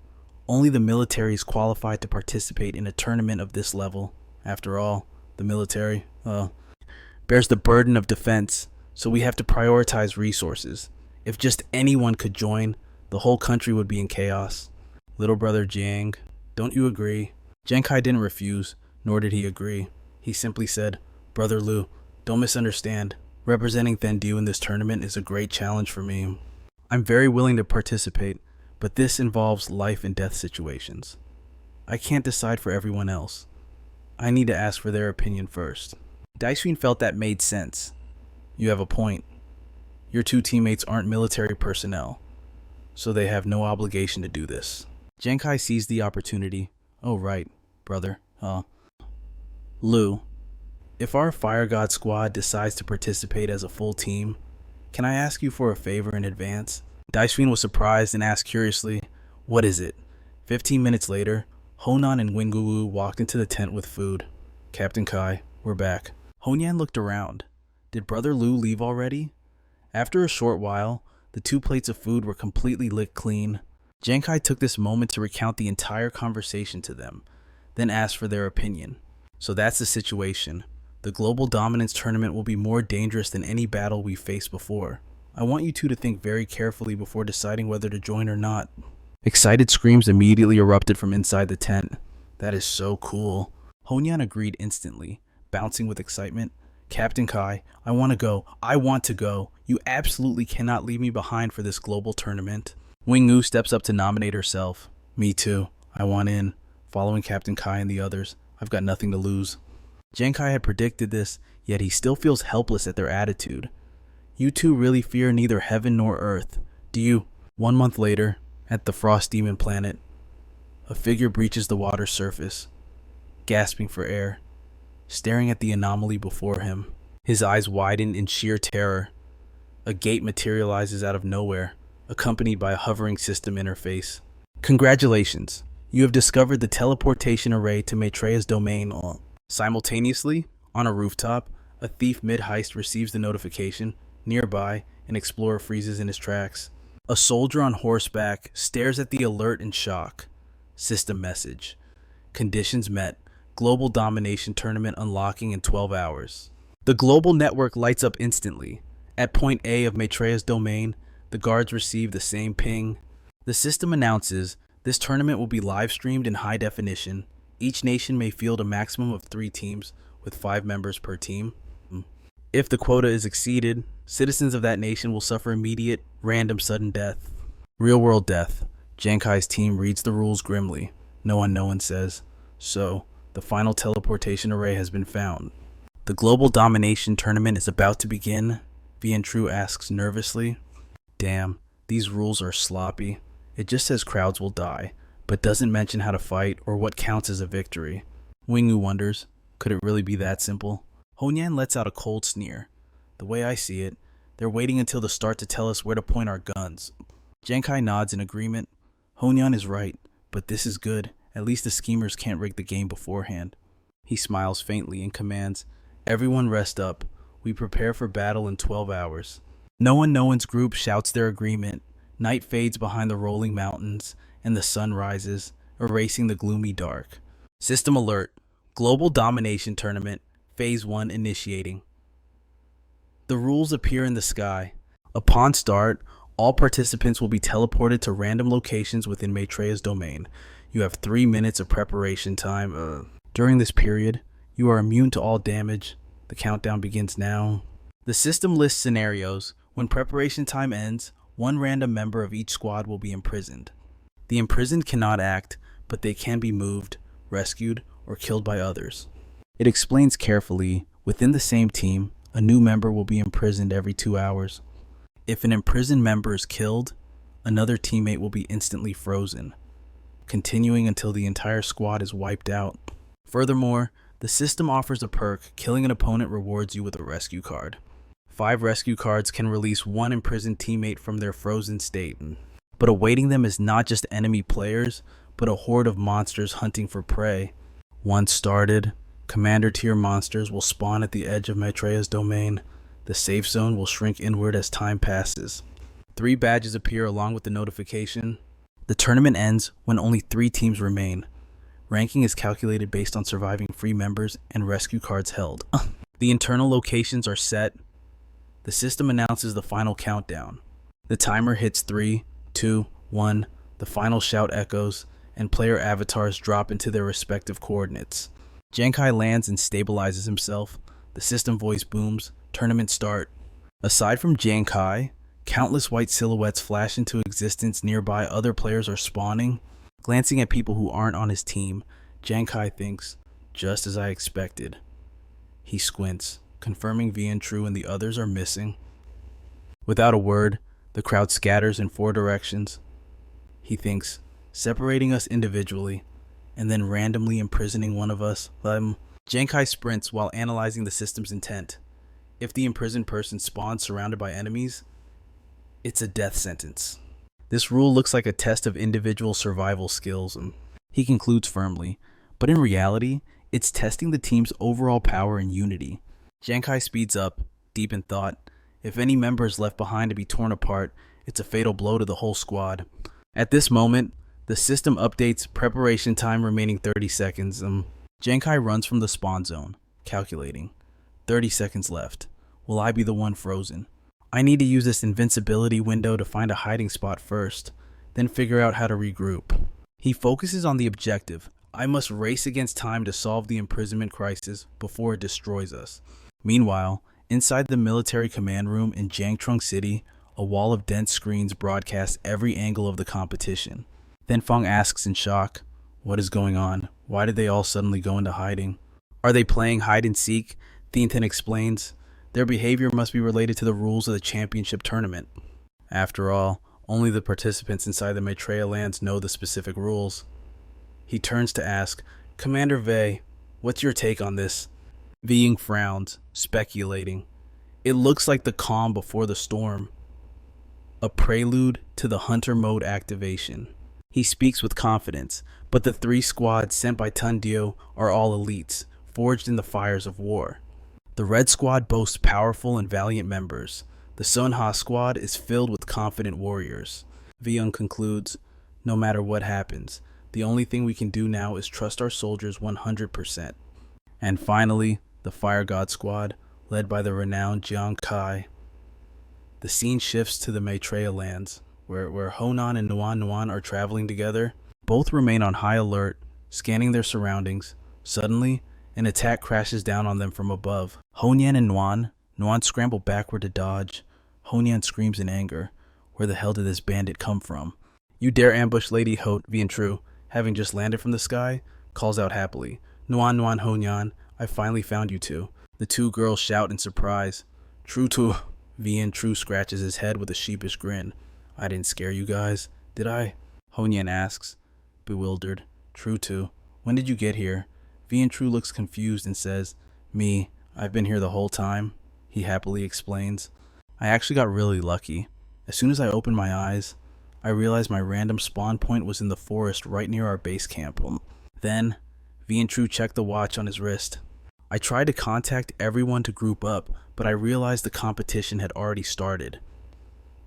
S1: only the military is qualified to participate in a tournament of this level. After all, the military, bears the burden of defense, so we have to prioritize resources. If just anyone could join, the whole country would be in chaos. Little brother Jiang, don't you agree? Giang Khai didn't refuse, nor did he agree. He simply said, Brother Lu, don't misunderstand. Representing Thendu in this tournament is a great challenge for me. I'm very willing to participate, but this involves life and death situations. I can't decide for everyone else. I need to ask for their opinion first. Daishin felt that made sense. You have a point. Your two teammates aren't military personnel, so they have no obligation to do this. Giang Khai seized the opportunity. Oh right, brother. Lu, if our Fire God squad decides to participate as a full team, can I ask you for a favor in advance? Daishin was surprised and asked curiously, what is it? 15 minutes later, Honan and Winguwu walked into the tent with food. Captain Kai, we're back. Honyan looked around. Did Brother Lu leave already? After a short while, the 2 plates of food were completely licked clean. Giang Khai took this moment to recount the entire conversation to them, then asked for their opinion. So that's the situation. The global dominance tournament will be more dangerous than any battle we've faced before. I want you two to think very carefully before deciding whether to join or not. Excited screams immediately erupted from inside the tent. That is so cool. Honyan agreed instantly, bouncing with excitement. Captain Kai, I want to go. I want to go. You absolutely cannot leave me behind for this global tournament. Wing-Gu steps up to nominate herself. Me too. I want in. Following Captain Kai and the others, I've got nothing to lose. Giang Khai had predicted this, yet he still feels helpless at their attitude. You two really fear neither heaven nor earth, do you? 1 month later, at the Frost Demon planet, a figure breaches the water's surface, gasping for air, staring at the anomaly before him. His eyes widen in sheer terror. A gate materializes out of nowhere, accompanied by a hovering system interface. Congratulations, you have discovered the teleportation array to Maitreya's domain. Simultaneously, on a rooftop, a thief mid-heist receives the notification. Nearby, an explorer freezes in his tracks. A soldier on horseback stares at the alert in shock. System message. Conditions met. Global domination tournament unlocking in 12 hours. The global network lights up instantly. At point A of Maitreya's domain, the guards receive the same ping. The system announces this tournament will be live streamed in high definition. Each nation may field a maximum of 3 teams, with 5 members per team. If the quota is exceeded, citizens of that nation will suffer immediate, random, sudden death. Real-world death. Giang Khai's team reads the rules grimly. No one says. So, the final teleportation array has been found. The global domination tournament is about to begin, Vian Tru asks nervously. Damn, these rules are sloppy. It just says crowds will die, but doesn't mention how to fight or what counts as a victory. Wing-Gu wonders, could it really be that simple? Honyan lets out a cold sneer. The way I see it, they're waiting until the start to tell us where to point our guns. Giang Khai nods in agreement. Honyan is right, but this is good. At least the schemers can't rig the game beforehand. He smiles faintly and commands, everyone rest up. We prepare for battle in 12 hours. No one's group shouts their agreement. Night fades behind the rolling mountains, and the sun rises, erasing the gloomy dark. System alert. Global Domination Tournament, Phase 1 initiating. The rules appear in the sky. Upon start, all participants will be teleported to random locations within Maitreya's domain. You have 3 minutes of preparation time. During this period, you are immune to all damage. The countdown begins now. The system lists scenarios. When preparation time ends, 1 random member of each squad will be imprisoned. The imprisoned cannot act, but they can be moved, rescued, or killed by others. It explains carefully, within the same team, a new member will be imprisoned every 2 hours. If an imprisoned member is killed, another teammate will be instantly frozen, continuing until the entire squad is wiped out. Furthermore, the system offers a perk. Killing an opponent rewards you with a rescue card. 5 rescue cards can release 1 imprisoned teammate from their frozen state. But awaiting them is not just enemy players, but a horde of monsters hunting for prey. Once started, commander tier monsters will spawn at the edge of Maitreya's domain. The safe zone will shrink inward as time passes. 3 badges appear along with the notification. The tournament ends when only 3 teams remain. Ranking is calculated based on surviving free members and rescue cards held. The internal locations are set. The system announces the final countdown. The timer hits 3, 2, 1. The final shout echoes, and player avatars drop into their respective coordinates. Giang Khai lands and stabilizes himself. The system voice booms. Tournament start. Aside from Giang Khai, countless white silhouettes flash into existence nearby. Other players are spawning. Glancing at people who aren't on his team, Giang Khai thinks, just as I expected. He squints, confirming Vian True and the others are missing. Without a word, the crowd scatters in 4 directions. He thinks, separating us individually, and then randomly imprisoning one of us. Giang Khai sprints while analyzing the system's intent. If the imprisoned person spawns surrounded by enemies, it's a death sentence. This rule looks like a test of individual survival skills, he concludes firmly, but in reality, it's testing the team's overall power and unity. Giang Khai speeds up, deep in thought. If any member is left behind to be torn apart, it's a fatal blow to the whole squad. At this moment, the system updates preparation time remaining 30 seconds. Giang Khai runs from the spawn zone, calculating. 30 seconds left. Will I be the one frozen? I need to use this invincibility window to find a hiding spot first, then figure out how to regroup. He focuses on the objective. I must race against time to solve the imprisonment crisis before it destroys us. Meanwhile, inside the military command room in Jiangtrong City, a wall of dense screens broadcasts every angle of the competition. Then Feng asks in shock, what is going on? Why did they all suddenly go into hiding? Are they playing hide and seek? Thienthan explains. Their behavior must be related to the rules of the championship tournament. After all, only the participants inside the betrayal lands know the specific rules. He turns to ask, Commander Vei, what's your take on this? Ving frowns, speculating. It looks like the calm before the storm. A prelude to the hunter mode activation. He speaks with confidence, but the 3 squads sent by Tundio are all elites, forged in the fires of war. The Red Squad boasts powerful and valiant members. The Sunha Squad is filled with confident warriors. Vyung concludes, no matter what happens, the only thing we can do now is trust our soldiers 100%. And finally, the Fire God Squad, led by the renowned Giang Khai. The scene shifts to the Maitreya lands, where Honan and Nuan Nuan are traveling together. Both remain on high alert, scanning their surroundings. Suddenly, an attack crashes down on them from above. Honyan and Nuan scramble backward to dodge. Honyan screams in anger. Where the hell did this bandit come from? You dare ambush Lady Vientru, having just landed from the sky, calls out happily. Nuan Honyan, I finally found you two. The 2 girls shout in surprise. True to Vientru scratches his head with a sheepish grin. I didn't scare you guys, did I? Honyan asks, bewildered. True to, when did you get here? Vientru looks confused and says, Me, I've been here the whole time. He happily explains. I actually got really lucky. As soon as I opened my eyes, I realized my random spawn point was in the forest right near our base camp. Then, Vientru checked the watch on his wrist. I tried to contact everyone to group up, but I realized the competition had already started.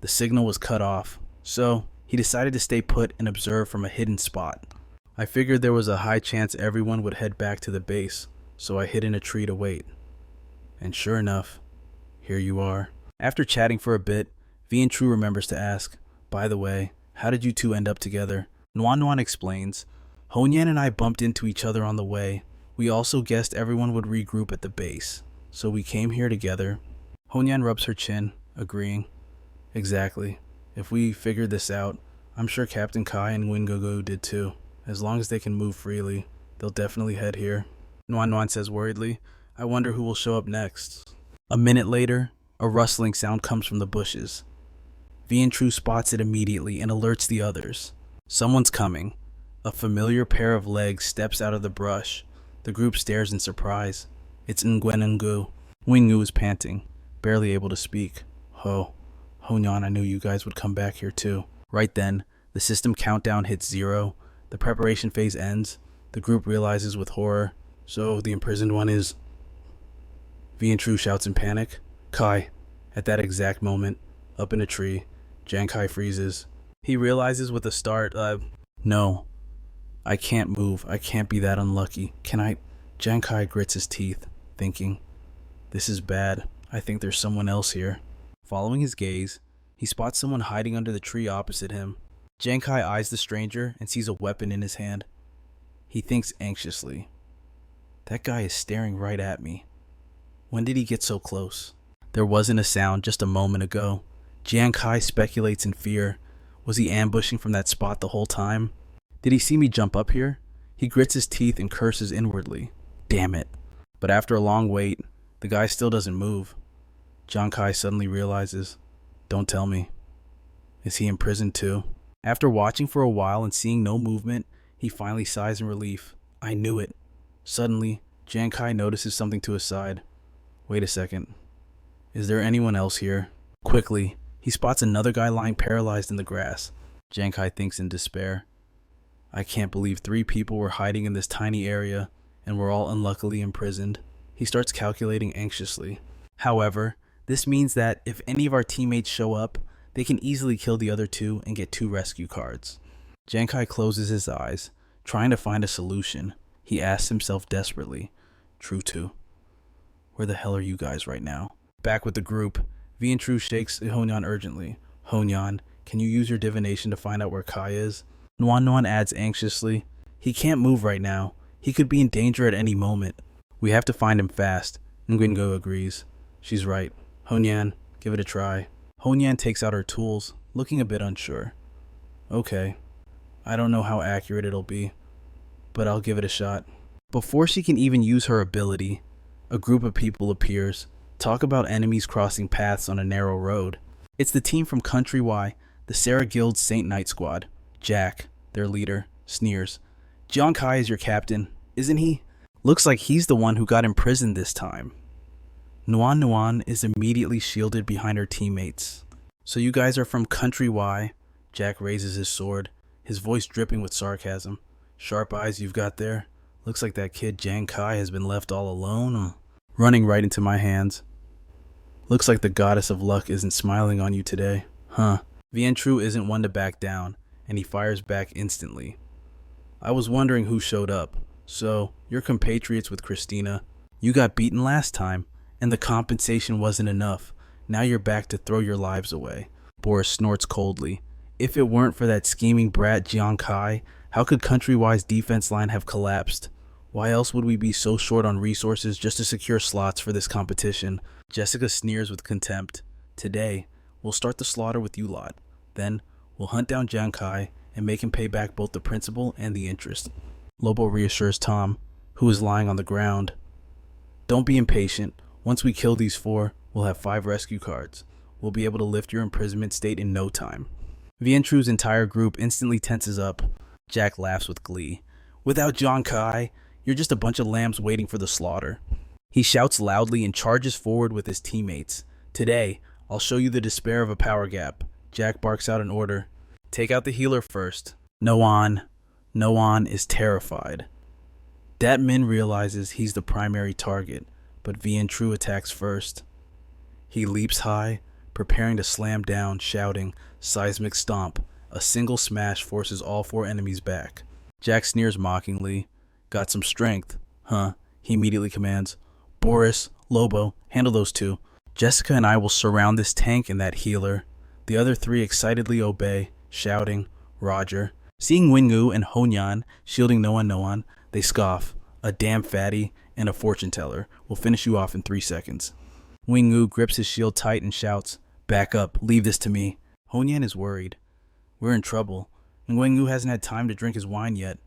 S1: The signal was cut off, so he decided to stay put and observe from a hidden spot. I figured there was a high chance everyone would head back to the base, so I hid in a tree to wait. And sure enough, here you are. After chatting for a bit, Vientru remembers to ask, by the way, how did you 2 end up together? Nuan explains, Honyan and I bumped into each other on the way. We also guessed everyone would regroup at the base, so we came here together. Honyan rubs her chin, agreeing. Exactly. If we figured this out, I'm sure Captain Kai and Wingogo did too. As long as they can move freely, they'll definitely head here. Nuan says worriedly, I wonder who will show up next. A minute later, a rustling sound comes from the bushes. Vientru spots it immediately and alerts the others. Someone's coming. A familiar pair of legs steps out of the brush. The group stares in surprise. It's Nguenengu. Wingu is panting, barely able to speak. Honyan, I knew you guys would come back here too. Right then, the system countdown hits 0. The preparation phase ends. The group realizes with horror. So, the imprisoned one is... Vientru shouts in panic. Kai. At that exact moment, up in a tree, Giang Khai freezes. He realizes with a start, no. I can't move. I can't be that unlucky. Can I? Giang Khai grits his teeth, thinking, this is bad. I think there's someone else here. Following his gaze, he spots someone hiding under the tree opposite him. Giang Khai eyes the stranger and sees a weapon in his hand. He thinks anxiously. That guy is staring right at me. When did he get so close? There wasn't a sound just a moment ago. Giang Khai speculates in fear. Was he ambushing from that spot the whole time? Did he see me jump up here? He grits his teeth and curses inwardly. Damn it. But after a long wait, the guy still doesn't move. Giang Khai suddenly realizes, don't tell me. Is he in prison too? After watching for a while and seeing no movement, he finally sighs in relief. I knew it. Suddenly, Giang Khai notices something to his side. Wait a second. Is there anyone else here? Quickly, he spots another guy lying paralyzed in the grass. Giang Khai thinks in despair. I can't believe 3 people were hiding in this tiny area and were all unluckily imprisoned. He starts calculating anxiously. However, this means that if any of our teammates show up, they can easily kill the other 2 and get 2 rescue cards. Giang Khai closes his eyes, trying to find a solution. He asks himself desperately, True 2, where the hell are you guys right now? Back with the group, V and True shakes Honyan urgently. Honyan, can you use your divination to find out where Kai is? Nuan Nuan adds anxiously, he can't move right now. He could be in danger at any moment. We have to find him fast. Nguyengo agrees. She's right. Honyan, give it a try. Honyan takes out her tools, looking a bit unsure. Okay. I don't know how accurate it'll be, but I'll give it a shot. Before she can even use her ability, a group of people appears. Talk about enemies crossing paths on a narrow road. It's the team from Country Y, the Sarah Guild's Saint Knight Squad. Jack, their leader, sneers. Giang Khai is your captain, isn't he? Looks like he's the one who got imprisoned this time. Nuan Nuan is immediately shielded behind her teammates. So you guys are from Country Y? Jack raises his sword, his voice dripping with sarcasm. Sharp eyes you've got there. Looks like that kid Giang Khai has been left all alone. Running right into my hands. Looks like the goddess of luck isn't smiling on you today. Huh. Vien Tru isn't one to back down, and he fires back instantly. I was wondering who showed up. So, you're compatriots with Christina. You got beaten last time, and the compensation wasn't enough. Now you're back to throw your lives away. Boris snorts coldly. If it weren't for that scheming brat Giang Khai, how could Countrywide's defense line have collapsed? Why else would we be so short on resources just to secure slots for this competition? Jessica sneers with contempt. Today, we'll start the slaughter with you lot. Then, we'll hunt down Giang Khai and make him pay back both the principal and the interest. Lobo reassures Tom, who is lying on the ground. Don't be impatient. Once we kill these 4, we'll have 5 rescue cards. We'll be able to lift your imprisonment state in no time. Vien Tru's entire group instantly tenses up. Jack laughs with glee. Without Giang Khai, you're just a bunch of lambs waiting for the slaughter. He shouts loudly and charges forward with his teammates. Today, I'll show you the despair of a power gap. Jack barks out an order. Take out the healer first. Noan is terrified. Dat Min realizes he's the primary target, but Vien Tru attacks first. He leaps high, preparing to slam down, shouting, Seismic Stomp. A single smash forces all 4 enemies back. Jack sneers mockingly. Got some strength, huh? He immediately commands, Boris, Lobo, handle those 2. Jessica and I will surround this tank and that healer. The other 3 excitedly obey, shouting, Roger. Seeing Wingu and Honyan shielding Noan, they scoff. A damn fatty and a fortune teller will finish you off in 3 seconds. Wingu grips his shield tight and shouts, Back up, leave this to me. Honyan is worried. We're in trouble, and Wingu hasn't had time to drink his wine yet.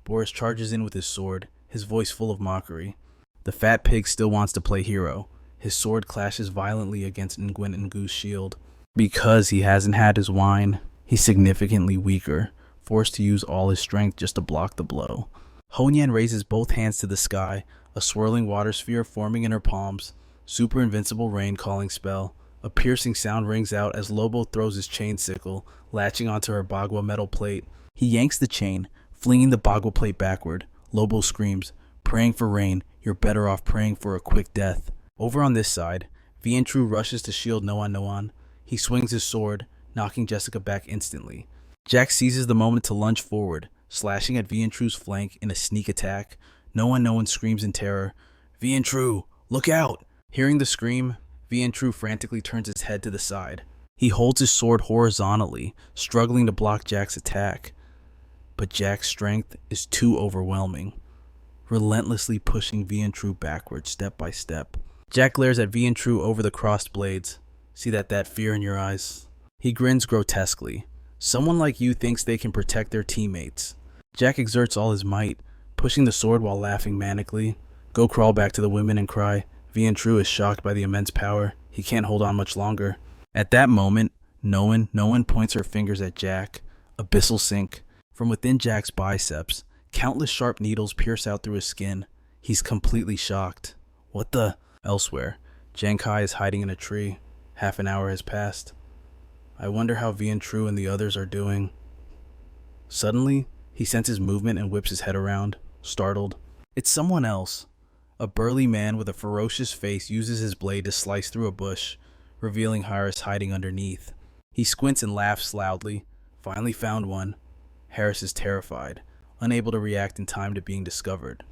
S1: Boris charges in with his sword, his voice full of mockery. The fat pig still wants to play hero. His sword clashes violently against Nguyen Ngu's shield. Because he hasn't had his wine, he's significantly weaker, forced to use all his strength just to block the blow. Honyan raises both hands to the sky, a swirling water sphere forming in her palms. Super invincible rain calling spell. A piercing sound rings out as Lobo throws his chain sickle, latching onto her Bagua metal plate. He yanks the chain, flinging the Bagua plate backward. Lobo screams, Praying for rain, you're better off praying for a quick death. Over on this side, Vien Tru rushes to shield Noan. He swings his sword, knocking Jessica back instantly. Jack seizes the moment to lunge forward, slashing at Vien Tru's flank in a sneak attack. Noan screams in terror, Vien Tru, look out! Hearing the scream, Vien Tru frantically turns his head to the side. He holds his sword horizontally, struggling to block Jack's attack. But Jack's strength is too overwhelming, relentlessly pushing Vien Tru backward step by step. Jack glares at V and True over the crossed blades. See that fear in your eyes? He grins grotesquely. Someone like you thinks they can protect their teammates. Jack exerts all his might, pushing the sword while laughing manically. Go crawl back to the women and cry. V and True is shocked by the immense power. He can't hold on much longer. At that moment, no one points her fingers at Jack. Abyssal sink. From within Jack's biceps, countless sharp needles pierce out through his skin. He's completely shocked. What the? Elsewhere, Giang Khai is hiding in a tree. Half an hour has passed. I wonder how V and True and the others are doing. Suddenly, he senses movement and whips his head around, startled. It's someone else. A burly man with a ferocious face uses his blade to slice through a bush, revealing Harris hiding underneath. He squints and laughs loudly. Finally found one. Harris is terrified, unable to react in time to being discovered.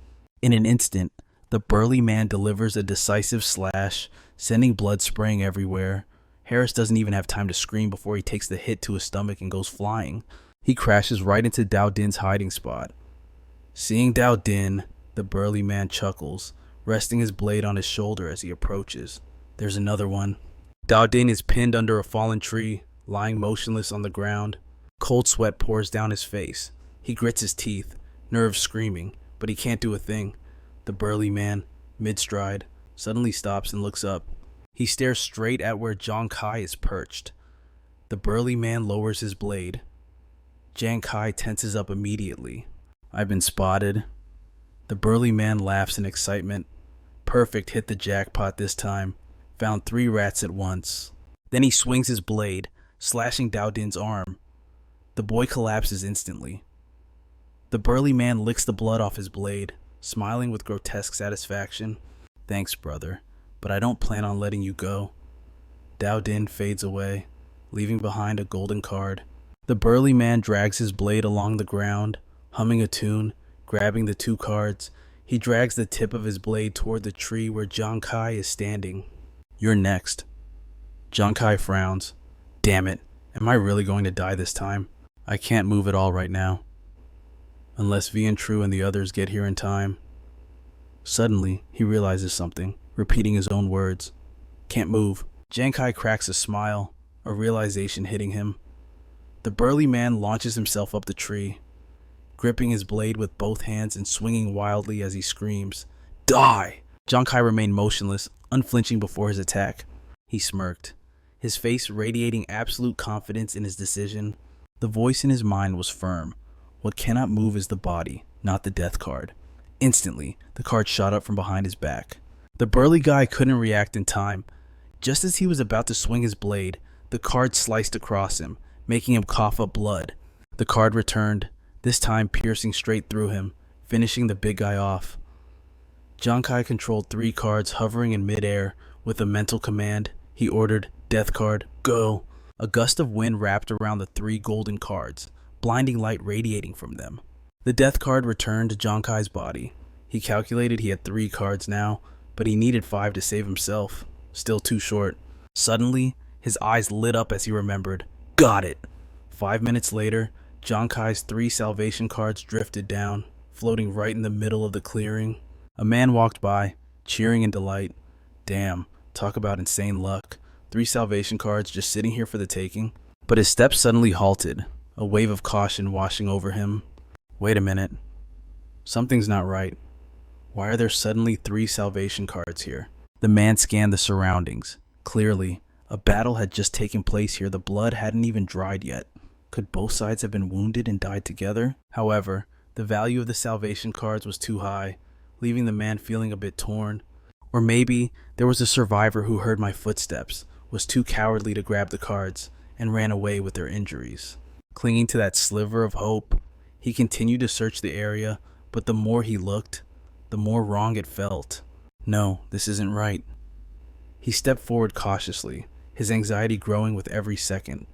S1: In an instant, the burly man delivers a decisive slash, sending blood spraying everywhere. Harris doesn't even have time to scream before he takes the hit to his stomach and goes flying. He crashes right into Dao Din's hiding spot. Seeing Dao Din, the burly man chuckles, resting his blade on his shoulder as he approaches. There's another one. Dao Din is pinned under a fallen tree, lying motionless on the ground. Cold sweat pours down his face. He grits his teeth, nerves screaming, but he can't do a thing. The burly man, mid-stride, suddenly stops and looks up. He stares straight at where Giang Khai is perched. The burly man lowers his blade. Giang Khai tenses up immediately. I've been spotted. The burly man laughs in excitement. Perfect, hit the jackpot this time. Found 3 rats at once. Then he swings his blade, slashing Dao Din's arm. The boy collapses instantly. The burly man licks the blood off his blade, smiling with grotesque satisfaction. Thanks, brother, but I don't plan on letting you go. Dao Din fades away, leaving behind a golden card. The burly man drags his blade along the ground, humming a tune, grabbing the 2 cards. He drags the tip of his blade toward the tree where Giang Khai is standing. You're next. Giang Khai frowns. Damn it, am I really going to die this time? I can't move at all right now. Unless V and True and the others get here in time. Suddenly, he realizes something, repeating his own words. Can't move. Giang Khai cracks a smile, a realization hitting him. The burly man launches himself up the tree, gripping his blade with both hands and swinging wildly as he screams, Die! Giang Khai remained motionless, unflinching before his attack. He smirked, his face radiating absolute confidence in his decision. The voice in his mind was firm. What cannot move is the body, not the death card. Instantly, the card shot up from behind his back. The burly guy couldn't react in time. Just as he was about to swing his blade, the card sliced across him, making him cough up blood. The card returned, this time piercing straight through him, finishing the big guy off. Giang Khai controlled 3 cards hovering in midair. With a mental command, he ordered, Death card, go. A gust of wind wrapped around the 3 golden cards, blinding light radiating from them. The death card returned to Giang Khai's body. He calculated he had 3 cards now, but he needed 5 to save himself. Still too short. Suddenly, his eyes lit up as he remembered. Got it! 5 minutes later, Giang Khai's 3 salvation cards drifted down, floating right in the middle of the clearing. A man walked by, cheering in delight. Damn, talk about insane luck. 3 salvation cards just sitting here for the taking. But his steps suddenly halted, a wave of caution washing over him. Wait a minute. Something's not right. Why are there suddenly 3 salvation cards here? The man scanned the surroundings. Clearly, a battle had just taken place here. The blood hadn't even dried yet. Could both sides have been wounded and died together? However, the value of the salvation cards was too high, leaving the man feeling a bit torn. Or maybe there was a survivor who heard my footsteps, was too cowardly to grab the cards, and ran away with their injuries. Clinging to that sliver of hope, he continued to search the area, but the more he looked, the more wrong it felt. No, this isn't right. He stepped forward cautiously, his anxiety growing with every second.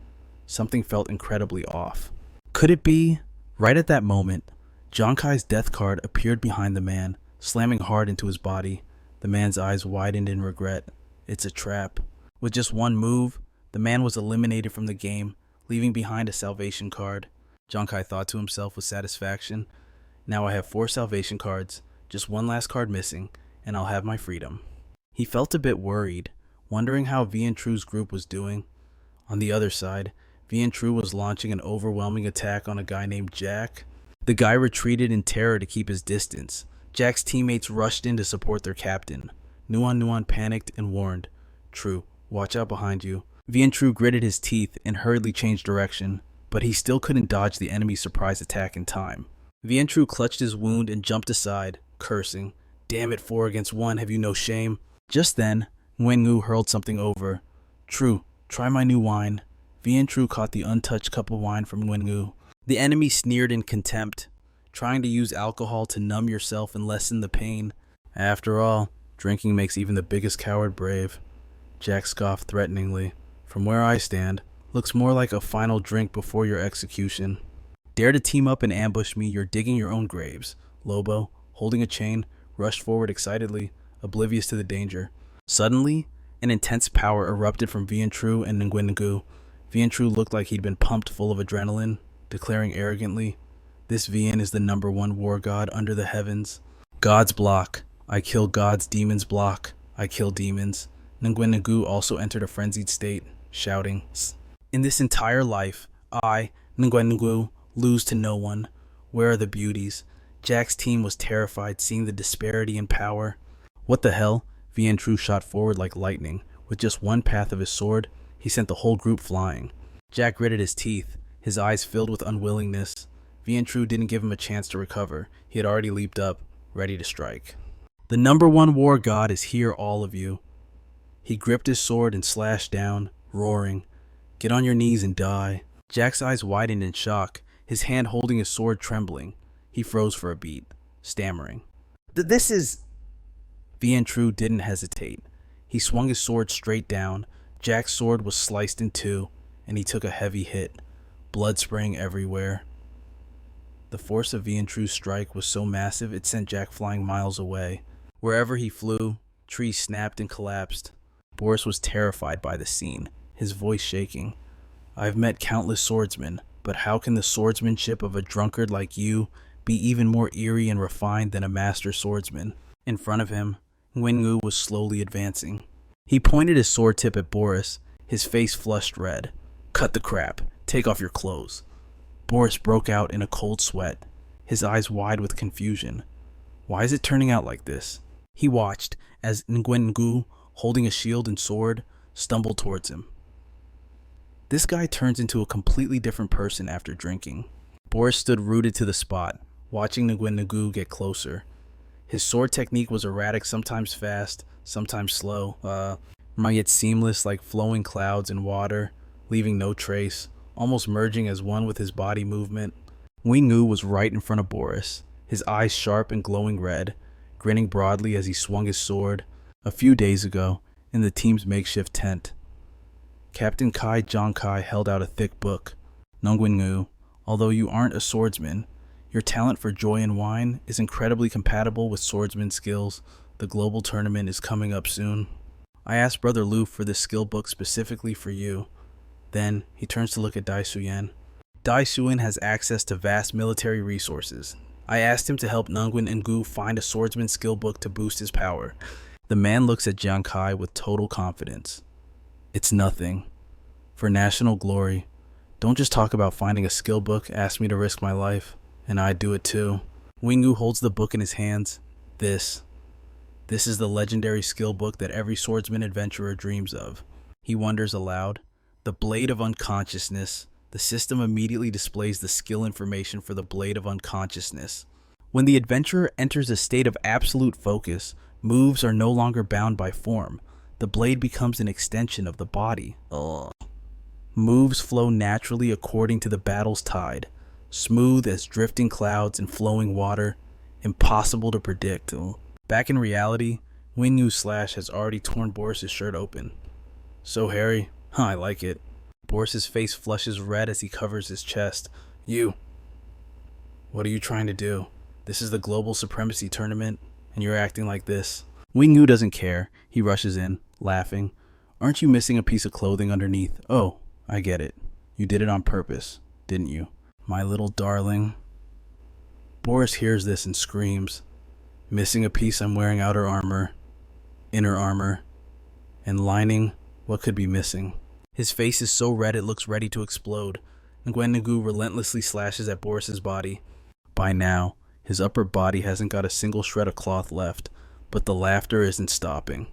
S1: Something felt incredibly off. Could it be? Right at that moment, Giang Khai's death card appeared behind the man, slamming hard into his body. The man's eyes widened in regret. It's a trap. With just one move, the man was eliminated from the game, leaving behind a salvation card. Giang Khai thought to himself with satisfaction. Now I have 4 salvation cards, just one last card missing, and I'll have my freedom. He felt a bit worried, wondering how Tru's group was doing. On the other side, True was launching an overwhelming attack on a guy named Jack. The guy retreated in terror to keep his distance. Jack's teammates rushed in to support their captain. Nuan panicked and warned, "True, watch out behind you." True gritted his teeth and hurriedly changed direction, but he still couldn't dodge the enemy's surprise attack in time. True clutched his wound and jumped aside, cursing, "Damn it, 4 against 1, have you no shame?" Just then, Wenwu hurled something over. "True, try my new wine." True caught the untouched cup of wine from Wenwu. The enemy sneered in contempt, trying to use alcohol to numb yourself and lessen the pain. "After all, drinking makes even the biggest coward brave." Jack scoffed threateningly. "From where I stand, looks more like a final drink before your execution. Dare to team up and ambush me, you're digging your own graves." Lobo, holding a chain, rushed forward excitedly, oblivious to the danger. Suddenly, an intense power erupted from True and Nguyen-Ngu. True looked like he'd been pumped full of adrenaline, declaring arrogantly, "This Vian is the #1 war god under the heavens. Gods block. I kill gods, demons block. I kill demons." Nguyen-Ngu also entered a frenzied state, shouting, "In this entire life, I, Nguyen-Ngu, lose to no one. Where are the beauties?" Jack's team was terrified, seeing the disparity in power. "What the hell?" True shot forward like lightning. With just one path of his sword, he sent the whole group flying. Jack gritted his teeth, his eyes filled with unwillingness. True didn't give him a chance to recover. He had already leaped up, ready to strike. "The #1 war god is here, all of you." He gripped his sword and slashed down, roaring, "Get on your knees and die." Jack's eyes widened in shock, his hand holding his sword trembling. He froze for a beat, stammering, "This is..." True didn't hesitate. He swung his sword straight down. Jack's sword was sliced in two, and he took a heavy hit, blood spraying everywhere. The force of True's strike was so massive it sent Jack flying miles away. Wherever he flew, trees snapped and collapsed. Boris was terrified by the scene, his voice shaking. "I've met countless swordsmen, but how can the swordsmanship of a drunkard like you be even more eerie and refined than a master swordsman?" In front of him, Wenwu was slowly advancing. He pointed his sword tip at Boris, his face flushed red. "Cut the crap. Take off your clothes." Boris broke out in a cold sweat, his eyes wide with confusion. Why is it turning out like this? He watched as Nguyen-Ngu, holding a shield and sword, stumbled towards him. This guy turns into a completely different person after drinking. Boris stood rooted to the spot, watching Nguyen-Ngu get closer. His sword technique was erratic, sometimes fast, sometimes slow, yet seamless like flowing clouds in water, leaving no trace, almost merging as one with his body movement. Nguyen-Ngu was right in front of Boris, his eyes sharp and glowing red, grinning broadly as he swung his sword. A few days ago, in the team's makeshift tent, Captain Giang Khai held out a thick book. "Nguyen-Ngu, although you aren't a swordsman, your talent for joy and wine is incredibly compatible with swordsman skills. The global tournament is coming up soon. I asked Brother Lu for this skill book specifically for you." Then, he turns to look at Dai Suyen. Dai Suyen has access to vast military resources. I asked him to help Nguyen-Ngu find a swordsman skill book to boost his power. The man looks at Giang Khai with total confidence. "It's nothing. For national glory. Don't just talk about finding a skill book, ask me to risk my life, and I'd do it too." Wenwu holds the book in his hands. This is the legendary skill book that every swordsman adventurer dreams of. He wonders aloud. The Blade of Unconsciousness. The system immediately displays the skill information for the Blade of Unconsciousness. When the adventurer enters a state of absolute focus, moves are no longer bound by form. The blade becomes an extension of the body. Moves flow naturally according to the battle's tide, smooth as drifting clouds and flowing water, impossible to predict. Back in reality, Wenwu's slash has already torn Boris's shirt open. "So hairy? Huh, I like it." Boris's face flushes red as he covers his chest. "You. What are you trying to do? This is the Global Supremacy Tournament, and you're acting like this." Wenwu doesn't care. He rushes in, laughing. "Aren't you missing a piece of clothing underneath? Oh, I get it. You did it on purpose, didn't you? My little darling." Boris hears this and screams. "Missing a piece, I'm wearing outer armor." inner armor, and lining what could be missing. His face is so red it looks ready to explode. Nguyen relentlessly slashes at Boris's body. By now, his upper body hasn't got a single shred of cloth left, but the laughter isn't stopping.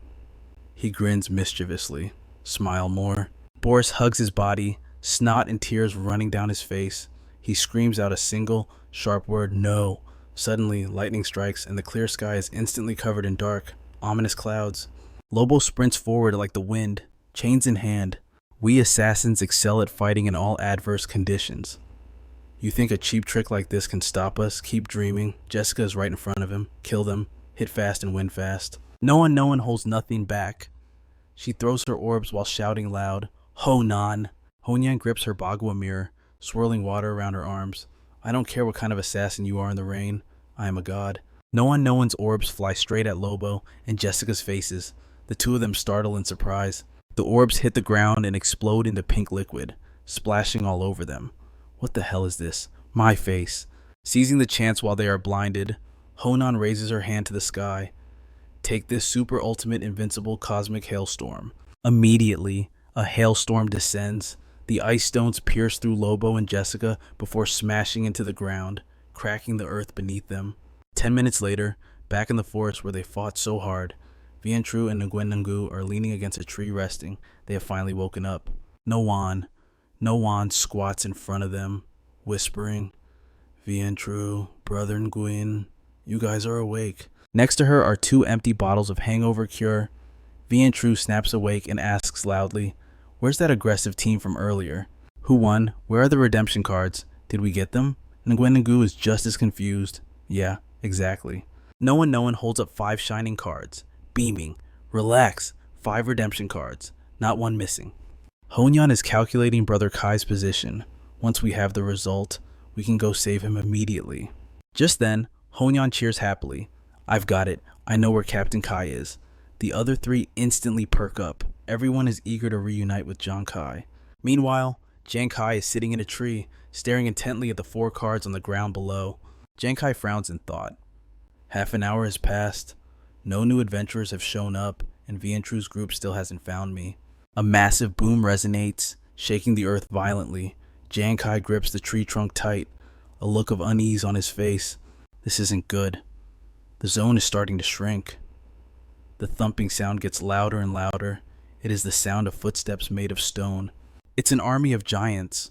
S1: He grins mischievously. Smile more. Boris hugs his body, snot and tears running down his face. He screams out a single, sharp word, no. Suddenly, lightning strikes and the clear sky is instantly covered in dark, ominous clouds. Lobo sprints forward like the wind, chains in hand. We assassins excel at fighting in all adverse conditions. You think a cheap trick like this can stop us? Keep dreaming. Jessica is right in front of him. Kill them. Hit fast and win fast. No one holds nothing back. She throws her orbs while shouting loud, Honan. Honyan grips her bagua mirror, swirling water around her arms. I don't care what kind of assassin you are in the rain. I am a god. No one's orbs fly straight at Lobo and Jessica's faces. The two of them startle in surprise. The orbs hit the ground and explode into pink liquid, splashing all over them. What the hell is this? My face. Seizing the chance while they are blinded, Honan raises her hand to the sky. Take this super ultimate invincible cosmic hailstorm. Immediately, a hailstorm descends. The ice stones pierce through Lobo and Jessica before smashing into the ground, cracking the earth beneath them. 10 minutes later, back in the forest where they fought so hard, Vian Tru and Nguyen are leaning against a tree resting. They have finally woken up. No Wan squats in front of them, whispering, Vian Tru, brother Nguyen, you guys are awake. Next to her are 2 empty bottles of hangover cure. Vian Tru snaps awake and asks loudly, where's that aggressive team from earlier? Who won? Where are the redemption cards? Did we get them? Nguyen is just as confused. Yeah, exactly. No one holds up 5 shining cards. Beaming. Relax. 5 redemption cards. Not one missing. Honyan is calculating Brother Kai's position. Once we have the result, we can go save him immediately. Just then, Honyan cheers happily. I've got it. I know where Captain Kai is. The other 3 instantly perk up. Everyone is eager to reunite with Giang Khai. Meanwhile, Giang Khai is sitting in a tree, staring intently at the 4 cards on the ground below. Giang Khai frowns in thought. Half an hour has passed. No new adventurers have shown up, and Vian Tru's group still hasn't found me. A massive boom resonates, shaking the earth violently. Giang Khai grips the tree trunk tight, a look of unease on his face. This isn't good. The zone is starting to shrink. The thumping sound gets louder and louder. It is the sound of footsteps made of stone. It's an army of giants.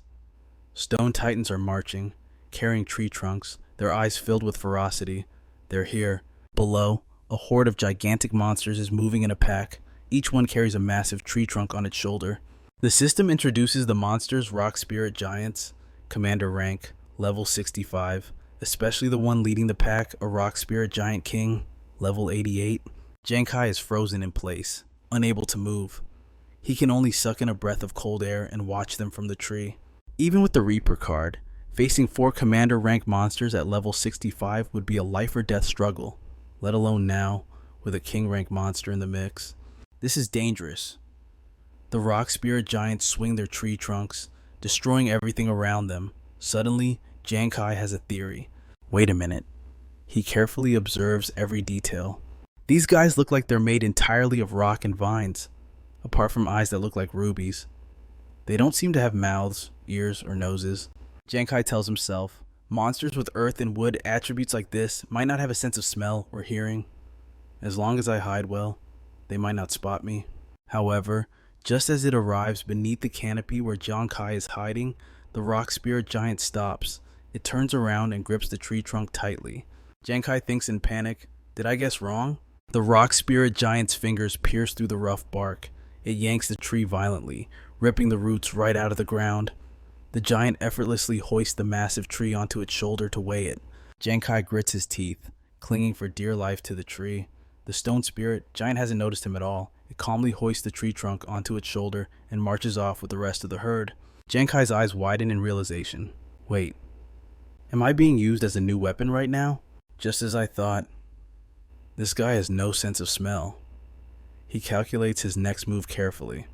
S1: Stone titans are marching, carrying tree trunks, their eyes filled with ferocity. They're here. Below, a horde of gigantic monsters is moving in a pack. Each one carries a massive tree trunk on its shoulder. The system introduces the monsters rock spirit giants, commander rank, level 65, especially the one leading the pack, a rock spirit giant king, level 88. Giang Khai is frozen in place, unable to move. He can only suck in a breath of cold air and watch them from the tree. Even with the Reaper card, facing 4 commander rank monsters at level 65 would be a life or death struggle, let alone now, with a king rank monster in the mix. This is dangerous. The rock spirit giants swing their tree trunks, destroying everything around them. Suddenly, Giang Khai has a theory. Wait a minute. He carefully observes every detail. These guys look like they're made entirely of rock and vines, apart from eyes that look like rubies. They don't seem to have mouths, ears, or noses. Giang Khai tells himself, monsters with earth and wood attributes like this might not have a sense of smell or hearing. As long as I hide well, they might not spot me. However, just as it arrives beneath the canopy where Giang Khai is hiding, the rock spirit giant stops. It turns around and grips the tree trunk tightly. Giang Khai thinks in panic, did I guess wrong? The rock spirit giant's fingers pierce through the rough bark. It yanks the tree violently, ripping the roots right out of the ground. The giant effortlessly hoists the massive tree onto its shoulder to weigh it. Giang Khai grits his teeth, clinging for dear life to the tree. The stone spirit giant hasn't noticed him at all. It calmly hoists the tree trunk onto its shoulder and marches off with the rest of the herd. Giang Khai's eyes widen in realization. Wait, am I being used as a new weapon right now? Just as I thought. This guy has no sense of smell. He calculates his next move carefully.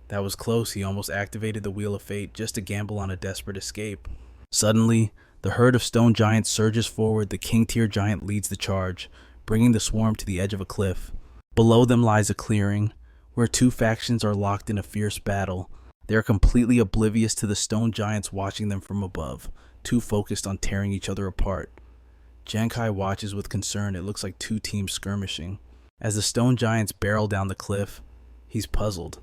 S1: That was close. He almost activated the Wheel of Fate just to gamble on a desperate escape. Suddenly, the herd of stone giants surges forward. The king tier giant leads the charge, bringing the swarm to the edge of a cliff. Below them lies a clearing, where two factions are locked in a fierce battle. They are completely oblivious to the stone giants watching them from above, too focused on tearing each other apart. Giang Khai watches with concern. It looks like two teams skirmishing. As the stone giants barrel down the cliff, he's puzzled.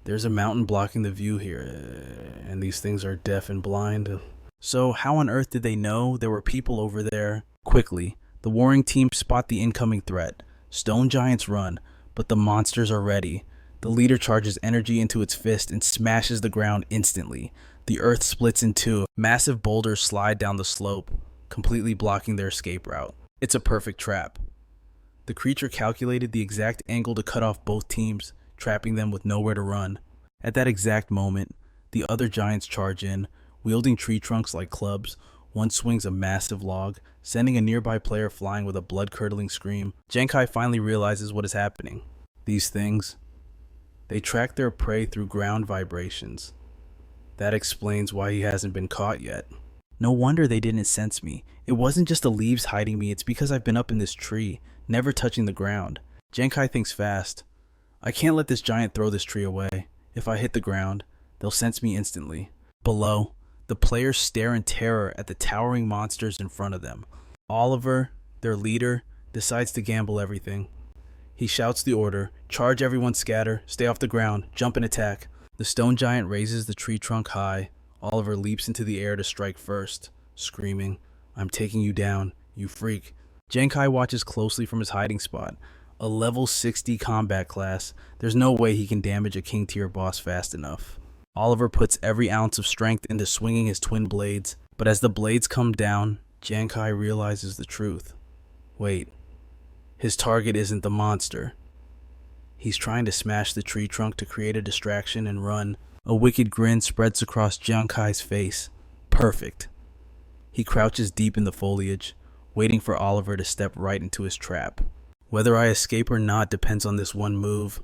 S1: There's a mountain blocking the view here, and these things are deaf and blind. So how on earth did they know there were people over there? Quickly, the warring teams spot the incoming threat. Stone giants run, but the monsters are ready. The leader charges energy into its fist and smashes the ground instantly. The earth splits in two. Massive boulders slide down the slope, completely blocking their escape route. It's a perfect trap. The creature calculated the exact angle to cut off both teams, trapping them with nowhere to run. At that exact moment, the other giants charge in, wielding tree trunks like clubs. One swings a massive log, sending a nearby player flying with a blood-curdling scream. Giang Khai finally realizes what is happening. These things, they track their prey through ground vibrations. That explains why he hasn't been caught yet. No wonder they didn't sense me. It wasn't just the leaves hiding me, it's because I've been up in this tree, never touching the ground. Giang Khai thinks fast. I can't let this giant throw this tree away. If I hit the ground, they'll sense me instantly. Below, the players stare in terror at the towering monsters in front of them. Oliver, their leader, decides to gamble everything. He shouts the order, charge everyone, scatter, stay off the ground, jump and attack. The stone giant raises the tree trunk high. Oliver leaps into the air to strike first, screaming, I'm taking you down, you freak. Giang Khai watches closely from his hiding spot. A level 60 combat class. There's no way he can damage a king tier boss fast enough. Oliver puts every ounce of strength into swinging his twin blades, but as the blades come down, Giang Khai realizes the truth. Wait, his target isn't the monster. He's trying to smash the tree trunk to create a distraction and run. A wicked grin spreads across Giang Khai's face. Perfect. He crouches deep in the foliage, waiting for Oliver to step right into his trap. Whether I escape or not depends on this one move.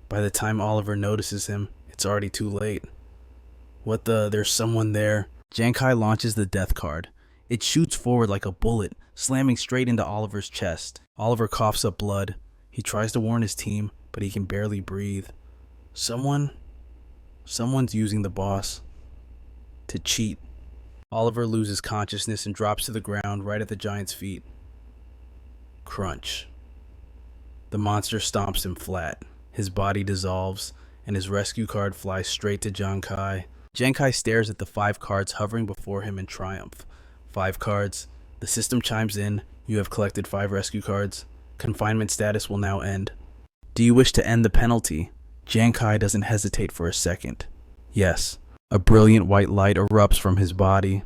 S1: By the time Oliver notices him, it's already too late. What the? There's someone there. Giang Khai launches the death card. It shoots forward like a bullet, slamming straight into Oliver's chest. Oliver coughs up blood. He tries to warn his team, but he can barely breathe. Someone's using the boss to cheat. Oliver loses consciousness and drops to the ground right at the giant's feet. Crunch. The monster stomps him flat. His body dissolves, and his rescue card flies straight to Giang Khai. Giang Khai stares at the 5 cards hovering before him in triumph. 5 cards. The system chimes in. You have collected 5 rescue cards. Confinement status will now end. Do you wish to end the penalty? Giang Khai doesn't hesitate for a second. Yes. A brilliant white light erupts from his body.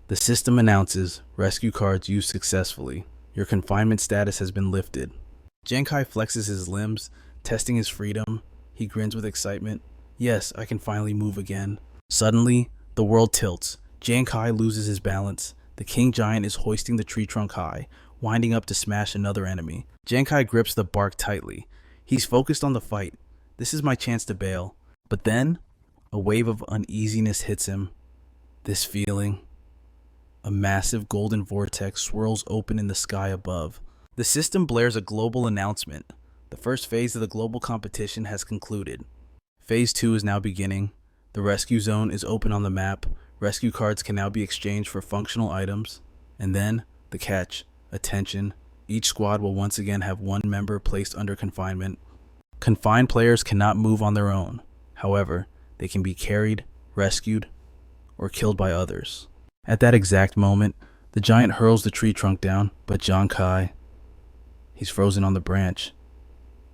S1: The system announces, rescue cards used successfully. Your confinement status has been lifted. Giang Khai flexes his limbs, testing his freedom. He grins with excitement. Yes, I can finally move again. Suddenly, the world tilts. Giang Khai loses his balance. The king giant is hoisting the tree trunk high, winding up to smash another enemy. Giang Khai grips the bark tightly. He's focused on the fight. This is my chance to bail. But then, a wave of uneasiness hits him. This feeling. A massive golden vortex swirls open in the sky above. The system blares a global announcement. The first phase of the global competition has concluded. Phase 2 is now beginning. The rescue zone is open on the map. Rescue cards can now be exchanged for functional items. And then, the catch. Attention. Each squad will once again have one member placed under confinement. Confined players cannot move on their own. However, they can be carried, rescued, or killed by others. At that exact moment, the giant hurls the tree trunk down, but Giang Khai, he's frozen on the branch.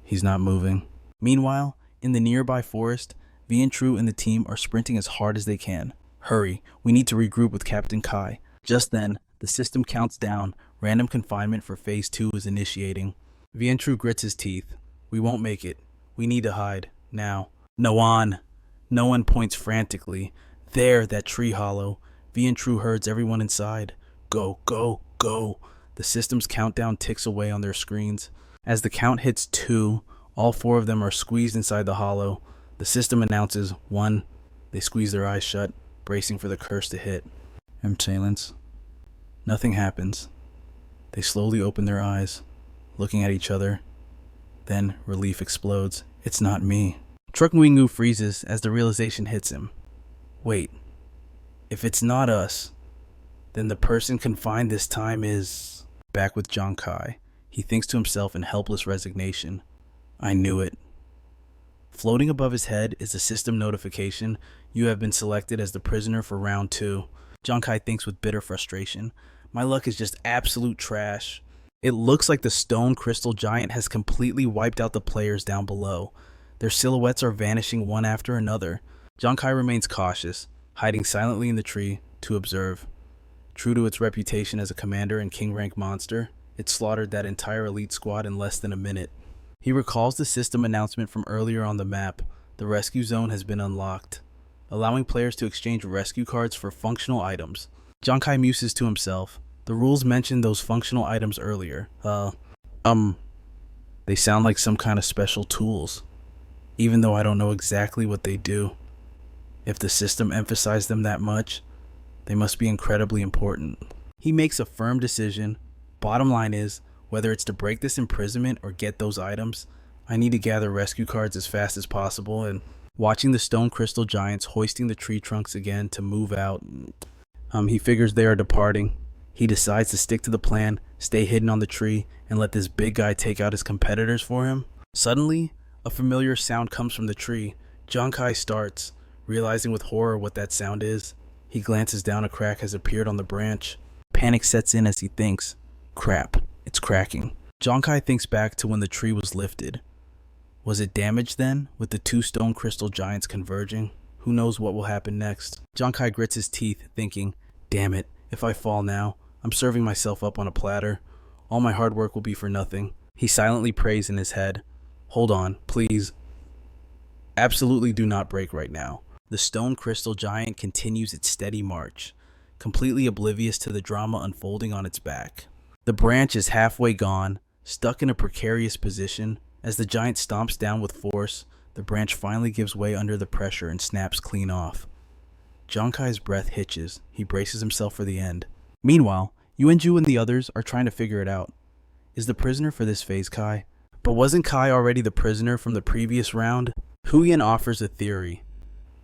S1: He's not moving. Meanwhile, in the nearby forest, V and True and the team are sprinting as hard as they can. Hurry, we need to regroup with Captain Kai. Just then, the system counts down. Random confinement for Phase 2 is initiating. V and True grits his teeth. We won't make it. We need to hide. Now. No one points frantically. There, that tree hollow. V and True herds everyone inside. Go, go, go. The system's countdown ticks away on their screens. As the count hits 2, all 4 of them are squeezed inside the hollow. The system announces 1. They squeeze their eyes shut, bracing for the curse to hit. Silence. Nothing happens. They slowly open their eyes, looking at each other. Then relief explodes. It's not me. Truck Nguyen freezes as the realization hits him. Wait, if it's not us, then the person confined this time is... Back with Giang Khai, he thinks to himself in helpless resignation. I knew it. Floating above his head is a system notification. You have been selected as the prisoner for round 2. Giang Khai thinks with bitter frustration. My luck is just absolute trash. It looks like the stone crystal giant has completely wiped out the players down below. Their silhouettes are vanishing one after another. Giang Khai remains cautious, hiding silently in the tree to observe. True to its reputation as a commander and king-rank monster, it slaughtered that entire elite squad in less than a minute. He recalls the system announcement from earlier on the map. The rescue zone has been unlocked, allowing players to exchange rescue cards for functional items. Giang Khai muses to himself. The rules mentioned those functional items earlier. They sound like some kind of special tools, even though I don't know exactly what they do. If the system emphasized them that much, they must be incredibly important. He makes a firm decision. Bottom line is, whether it's to break this imprisonment or get those items, I need to gather rescue cards as fast as possible. And watching the stone crystal giants hoisting the tree trunks again to move out, he figures they are departing. He decides to stick to the plan, stay hidden on the tree, and let this big guy take out his competitors for him. Suddenly, a familiar sound comes from the tree. Giang Khai starts, realizing with horror what that sound is. He glances down. A crack has appeared on the branch. Panic sets in as he thinks, crap, it's cracking. Giang Khai thinks back to when the tree was lifted. Was it damaged then, with the 2 stone crystal giants converging? Who knows what will happen next? Giang Khai grits his teeth, thinking, damn it, if I fall now, I'm serving myself up on a platter. All my hard work will be for nothing. He silently prays in his head. Hold on, please. Absolutely do not break right now. The stone crystal giant continues its steady march, completely oblivious to the drama unfolding on its back. The branch is halfway gone, stuck in a precarious position. As the giant stomps down with force, the branch finally gives way under the pressure and snaps clean off. Giang Khai's breath hitches. He braces himself for the end. Meanwhile, Yuanju and the others are trying to figure it out. Is the prisoner for this phase Khai? But wasn't Khai already the prisoner from the previous round? Huyen offers a theory.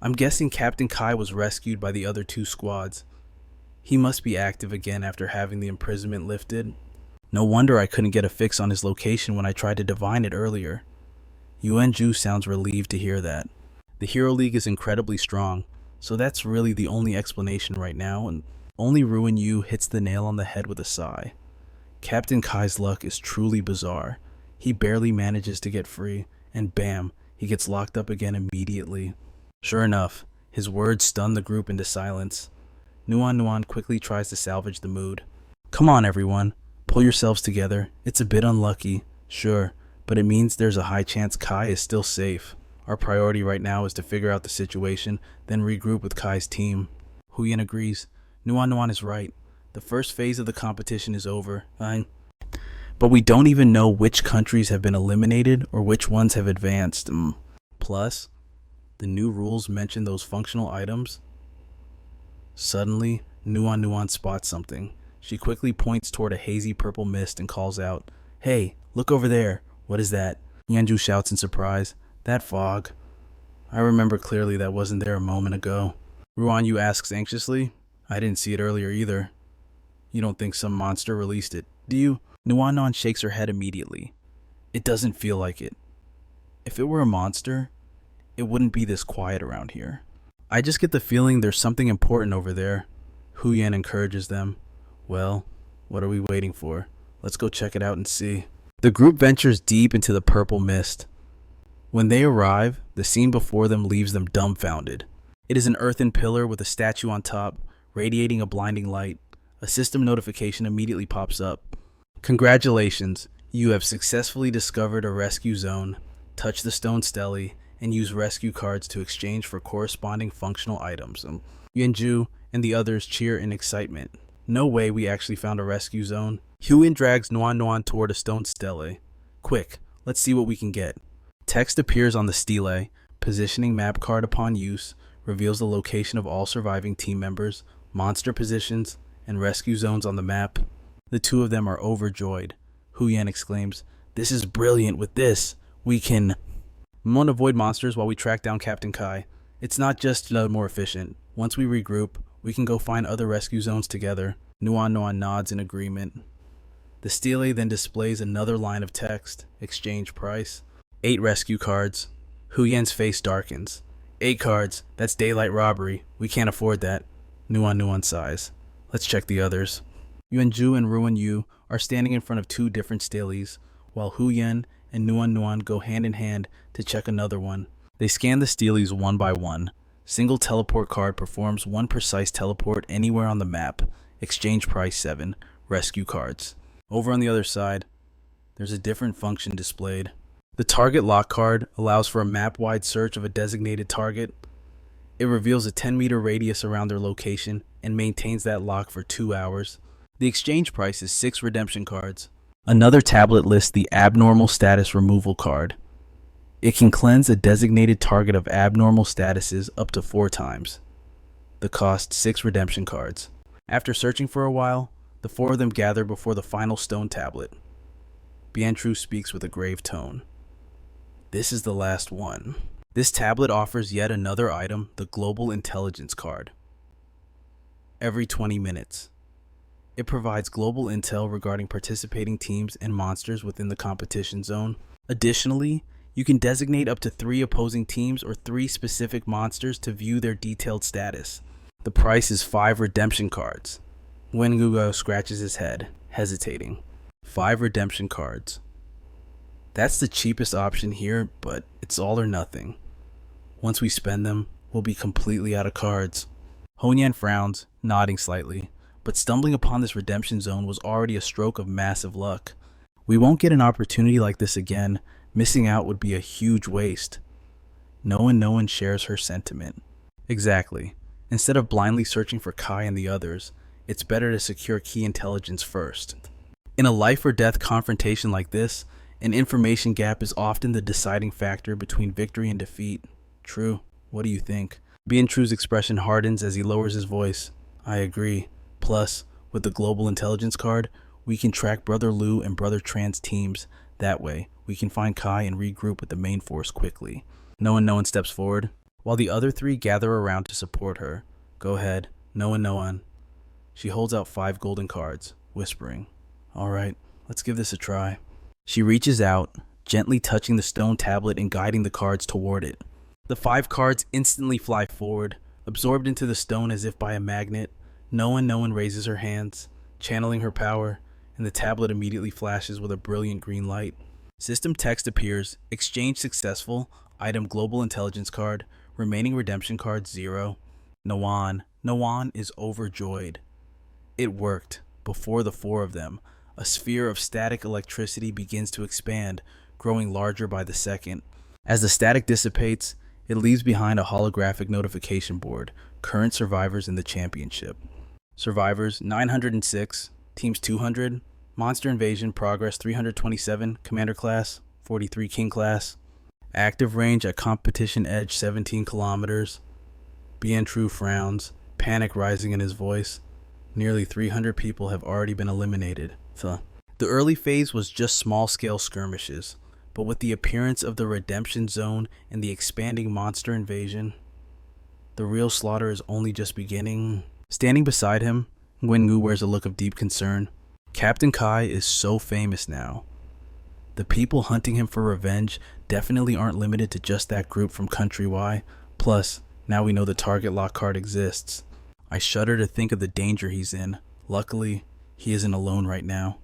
S1: I'm guessing Captain Khai was rescued by the other 2 squads. He must be active again after having the imprisonment lifted. No wonder I couldn't get a fix on his location when I tried to divine it earlier. Yuanju sounds relieved to hear that. The Hero League is incredibly strong, so that's really the only explanation right now, and only Ruin Yu hits the nail on the head with a sigh. Captain Kai's luck is truly bizarre. He barely manages to get free, and bam, he gets locked up again immediately. Sure enough, his words stun the group into silence. Nuan quickly tries to salvage the mood. Come on everyone, pull yourselves together. It's a bit unlucky, sure, but it means there's a high chance Khai is still safe. Our priority right now is to figure out the situation, then regroup with Kai's team. Huyen agrees. Nuan is right. The first phase of the competition is over. But we don't even know which countries have been eliminated or which ones have advanced. Plus, the new rules mention those functional items. Suddenly, Nuan spots something. She quickly points toward a hazy purple mist and calls out, Hey, look over there. What is that? Yanju shouts in surprise. That fog. I remember clearly that wasn't there a moment ago. Ruan-Yu asks anxiously. I didn't see it earlier either. You don't think some monster released it, do you? Nuan shakes her head immediately. It doesn't feel like it. If it were a monster, it wouldn't be this quiet around here. I just get the feeling there's something important over there. Huyen encourages them. Well, what are we waiting for? Let's go check it out and see. The group ventures deep into the purple mist. When they arrive, the scene before them leaves them dumbfounded. It is an earthen pillar with a statue on top, radiating a blinding light. A system notification immediately pops up. Congratulations, you have successfully discovered a rescue zone. Touch the stone stele and use rescue cards to exchange for corresponding functional items. Yuanju and the others cheer in excitement. No way we actually found a rescue zone. Huyen drags Nuan toward a stone stele. Quick, let's see what we can get. Text appears on the stele. Positioning map card upon use reveals the location of all surviving team members, monster positions, and rescue zones on the map. The 2 of them are overjoyed. Huyen exclaims, This is brilliant. With this, we can avoid monsters while we track down Captain Kai. It's not just more efficient. Once we regroup, we can go find other rescue zones together. Nuan nods in agreement. The stele then displays another line of text. Exchange price. 8 rescue cards. Hu Yan's face darkens. 8 cards. That's daylight robbery. We can't afford that. Nuan sighs. Let's check the others. Yuanju and Ruan Yu are standing in front of 2 different steles, while Hu Yan and Nuan go hand in hand to check another one. They scan the steles one by one. Single teleport card performs 1 precise teleport anywhere on the map. Exchange price 7. Rescue cards. Over on the other side, there's a different function displayed. The target lock card allows for a map-wide search of a designated target. It reveals a 10-meter radius around their location and maintains that lock for 2 hours. The exchange price is 6 redemption cards. Another tablet lists the abnormal status removal card. It can cleanse a designated target of abnormal statuses up to 4 times. The cost 6 redemption cards. After searching for a while, the 4 of them gather before the final stone tablet. Biantru speaks with a grave tone. This is the last one. This tablet offers yet another item, the Global Intelligence card. Every 20 minutes. It provides global intel regarding participating teams and monsters within the competition zone. Additionally, you can designate up to 3 opposing teams or 3 specific monsters to view their detailed status. The price is 5 redemption cards. Wengugo scratches his head, hesitating. 5 redemption cards. That's the cheapest option here, but it's all or nothing. Once we spend them, we'll be completely out of cards. Honyan frowns, nodding slightly, but stumbling upon this redemption zone was already a stroke of massive luck. We won't get an opportunity like this again. Missing out would be a huge waste. No one shares her sentiment. Exactly. Instead of blindly searching for Kai and the others, it's better to secure key intelligence first. In a life or death confrontation like this, an information gap is often the deciding factor between victory and defeat. True. What do you think? Biantru's expression hardens as he lowers his voice. I agree. Plus, with the Global Intelligence card, we can track Brother Lu and Brother Tran's teams. That way, we can find Kai and regroup with the main force quickly. No one steps forward, while the other 3 gather around to support her. Go ahead. No one. She holds out 5 golden cards, whispering. Alright, let's give this a try. She reaches out, gently touching the stone tablet and guiding the cards toward it. The 5 cards instantly fly forward, absorbed into the stone as if by a magnet. No one raises her hands, channeling her power, and the tablet immediately flashes with a brilliant green light. System text appears. Exchange successful. Item Global Intelligence card. Remaining redemption cards 0. Noan is overjoyed. It worked. Before the 4 of them, a sphere of static electricity begins to expand, growing larger by the second. As the static dissipates, it leaves behind a holographic notification board. Current survivors in the championship. Survivors 906, teams 200, monster invasion progress 327, commander class 43, king class. Active range at competition edge 17 kilometers. Biantru frowns, panic rising in his voice. Nearly 300 people have already been eliminated. The early phase was just small-scale skirmishes, but with the appearance of the redemption zone and the expanding monster invasion, the real slaughter is only just beginning. Standing beside him, Wengu wears a look of deep concern. Captain Kai is so famous now. The people hunting him for revenge definitely aren't limited to just that group from Country Y. Plus, now we know the target lock card exists. I shudder to think of the danger he's in. Luckily, he isn't alone right now.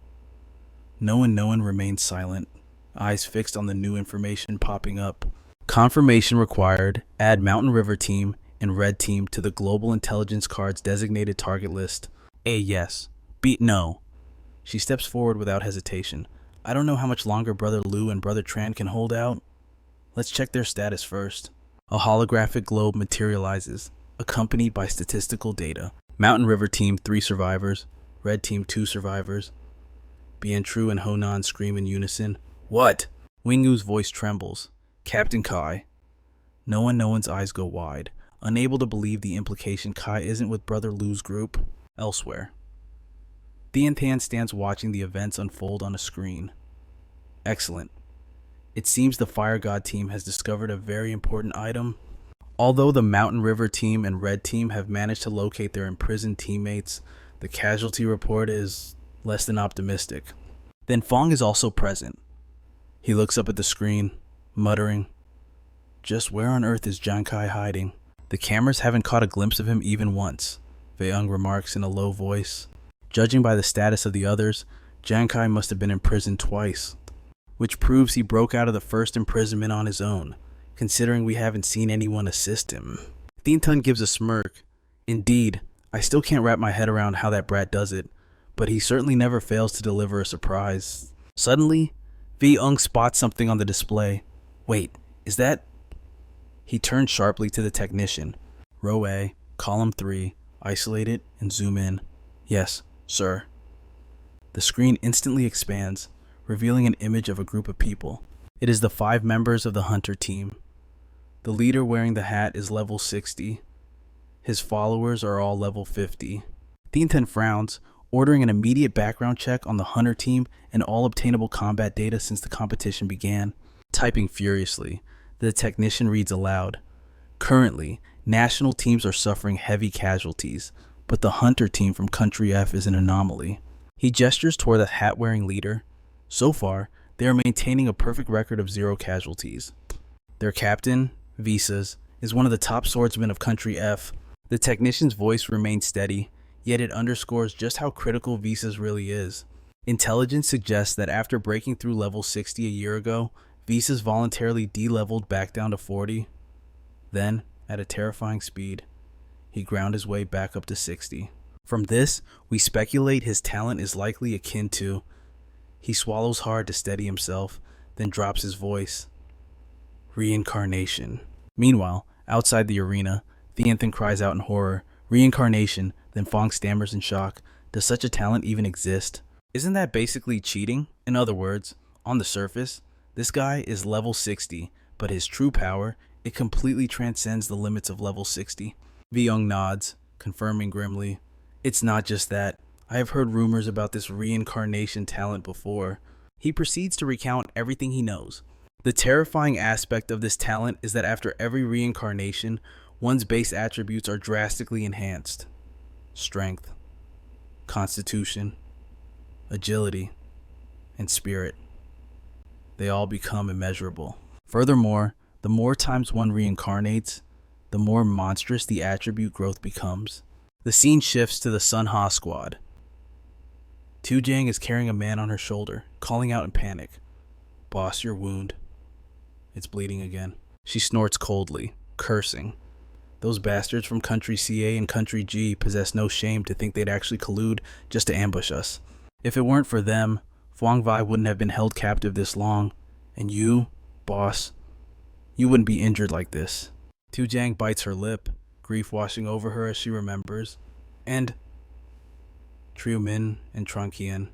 S1: No one remains silent, eyes fixed on the new information popping up. Confirmation required. Add Mountain River Team and Red Team to the Global Intelligence card's designated target list. A yes. B no. She steps forward without hesitation. I don't know how much longer Brother Lu and Brother Tran can hold out. Let's check their status first. A holographic globe materializes, accompanied by statistical data. Mountain River Team 3 survivors. Red Team 2 survivors. Biantru and Honan scream in unison. What? Wingu's voice trembles. Captain Kai. No one's eyes go wide, unable to believe the implication Kai isn't with Brother Lu's group. Elsewhere. Tian stands watching the events unfold on a screen. Excellent. It seems the Fire God team has discovered a very important item. Although the Mountain River team and Red team have managed to locate their imprisoned teammates, the casualty report is less than optimistic. Then Fong is also present. He looks up at the screen, muttering, "Just where on earth is Giang Khai hiding?" The cameras haven't caught a glimpse of him even once, Wei-Ung remarks in a low voice. Judging by the status of the others, Giang Khai must have been imprisoned twice, which proves he broke out of the first imprisonment on his own, considering we haven't seen anyone assist him. Tien gives a smirk. Indeed, I still can't wrap my head around how that brat does it, but he certainly never fails to deliver a surprise. Suddenly, Wei-Ung spots something on the display. Wait, is that... He turns sharply to the technician. Row A, column 3, isolate it and zoom in. Yes, sir. The screen instantly expands, revealing an image of a group of people. It is the 5 members of the Hunter team. The leader wearing the hat is level 60. His followers are all level 50. Tien frowns, ordering an immediate background check on the Hunter team and all obtainable combat data since the competition began. Typing furiously, the technician reads aloud. Currently, national teams are suffering heavy casualties, but the Hunter team from Country F is an anomaly. He gestures toward the hat-wearing leader. So far, they are maintaining a perfect record of 0 casualties. Their captain, Visas, is one of the top swordsmen of Country F. The technician's voice remains steady, yet it underscores just how critical Visas really is. Intelligence suggests that after breaking through level 60 a year ago, Visas voluntarily de-leveled back down to 40. Then, at a terrifying speed, he ground his way back up to 60. From this, we speculate his talent is likely akin to... He swallows hard to steady himself, then drops his voice. Reincarnation. Meanwhile, outside the arena, Tien cries out in horror. Reincarnation, then Fong stammers in shock. Does such a talent even exist? Isn't that basically cheating? In other words, on the surface, this guy is level 60, but his true power, it completely transcends the limits of level 60. Wei-Ung nods, confirming grimly. It's not just that. I have heard rumors about this reincarnation talent before. He proceeds to recount everything he knows. The terrifying aspect of this talent is that after every reincarnation, one's base attributes are drastically enhanced. Strength, constitution, agility, and spirit. They all become immeasurable. Furthermore, the more times one reincarnates, the more monstrous the attribute growth becomes. The scene shifts to the Sun Ha squad. Tu Jiang is carrying a man on her shoulder, calling out in panic. Boss, your wound. It's bleeding again. She snorts coldly, cursing. Those bastards from Country CA and Country G possess no shame to think they'd actually collude just to ambush us. If it weren't for them, Huang Vai wouldn't have been held captive this long. And you, boss, you wouldn't be injured like this. Tu Jiang bites her lip, grief washing over her as she remembers. And Triu Min and Tronqian,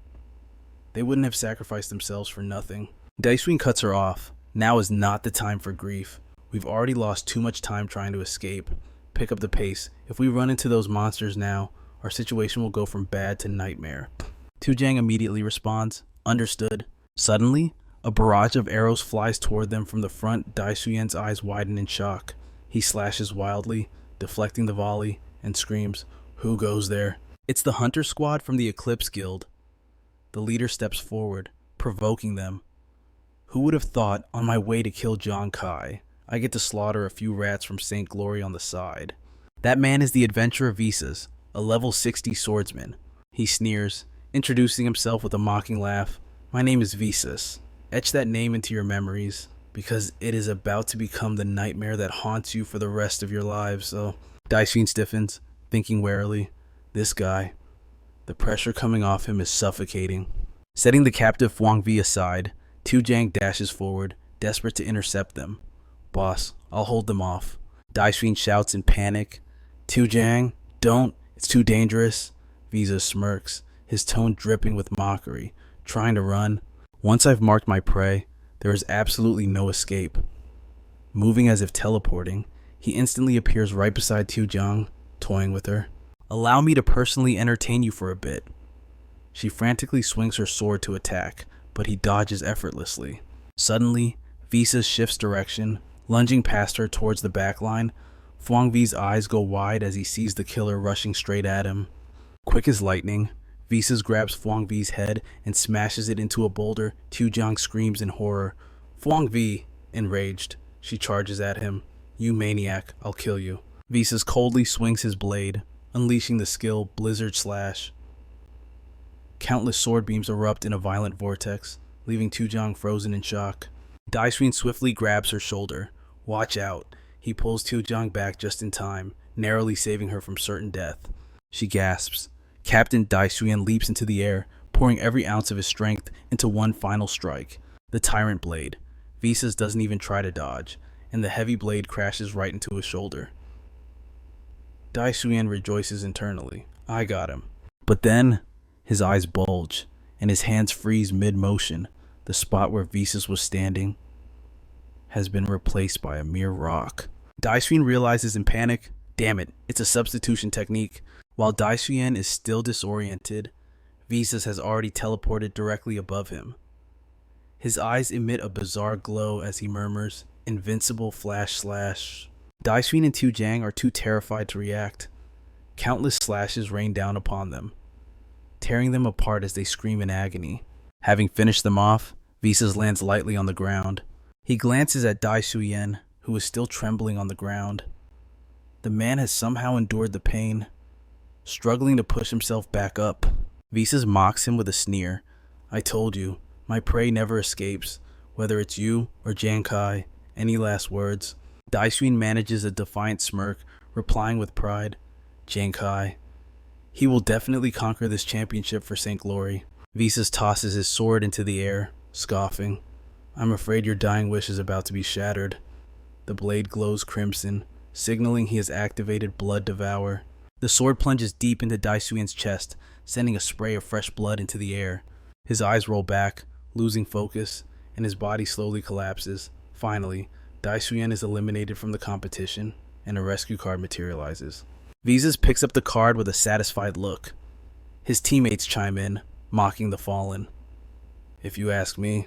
S1: they wouldn't have sacrificed themselves for nothing. Daishuin cuts her off. Now is not the time for grief. We've already lost too much time trying to escape. Pick up the pace. If we run into those monsters now, our situation will go from bad to nightmare. Tu Jiang immediately responds, understood. Suddenly, a barrage of arrows flies toward them from the front. Dai Xuyan's eyes widen in shock. He slashes wildly, deflecting the volley, and screams, "Who goes there?" It's the Hunter squad from the Eclipse Guild. The leader steps forward, provoking them. Who would have thought, on my way to kill Giang Khai, I get to slaughter a few rats from St. Glory on the side? That man is the adventurer Visas, a level 60 swordsman. He sneers, introducing himself with a mocking laugh. My name is Visas. Etch that name into your memories, because it is about to become the nightmare that haunts you for the rest of your lives. So, Daishin stiffens, thinking warily. This guy, the pressure coming off him is suffocating. Setting the captive Wang Vi aside, Tu Jiang dashes forward, desperate to intercept them. Boss, I'll hold them off. Daishin shouts in panic. Tu Jiang, don't, it's too dangerous. Visa smirks, his tone dripping with mockery, trying to run. Once I've marked my prey, there is absolutely no escape. Moving as if teleporting, he instantly appears right beside Tu Jiang, toying with her. Allow me to personally entertain you for a bit. She frantically swings her sword to attack, but he dodges effortlessly. Suddenly, Visa shifts direction, lunging past her towards the backline. Phuong V's eyes go wide as he sees the killer rushing straight at him. Quick as lightning, Visas grabs Phuong V's head and smashes it into a boulder. Jiang screams in horror. Phuong V, enraged, she charges at him. You maniac, I'll kill you. Visas coldly swings his blade, unleashing the skill Blizzard Slash. Countless sword beams erupt in a violent vortex, leaving Jiang frozen in shock. Daishuin swiftly grabs her shoulder. Watch out. He pulls Jiang back just in time, narrowly saving her from certain death. She gasps. Captain Daishuin leaps into the air, pouring every ounce of his strength into one final strike. The Tyrant Blade. Visas doesn't even try to dodge, and the heavy blade crashes right into his shoulder. Daishuin rejoices internally. I got him. But then, his eyes bulge, and his hands freeze mid-motion. The spot where Visas was standing has been replaced by a mere rock. Daishuin realizes in panic, damn it, it's a substitution technique. While Daishuin is still disoriented, Visas has already teleported directly above him. His eyes emit a bizarre glow as he murmurs, invincible flash slash. Daishuin and Jiang are too terrified to react. Countless slashes rain down upon them, tearing them apart as they scream in agony. Having finished them off, Visas lands lightly on the ground. He glances at Daishuin, who is still trembling on the ground. The man has somehow endured the pain, struggling to push himself back up. Visas mocks him with a sneer. I told you, my prey never escapes, whether it's you or Giang Khai. Any last words? Daishuin manages a defiant smirk, replying with pride. Giang Khai. He will definitely conquer this championship for St. Glory. Visas tosses his sword into the air, scoffing. I'm afraid your dying wish is about to be shattered. The blade glows crimson, signaling he has activated Blood Devour. The sword plunges deep into Daishuin's chest, sending a spray of fresh blood into the air. His eyes roll back, losing focus, and his body slowly collapses. Finally, Daishuin is eliminated from the competition, and a rescue card materializes. Visas picks up the card with a satisfied look. His teammates chime in, mocking the fallen. If you ask me,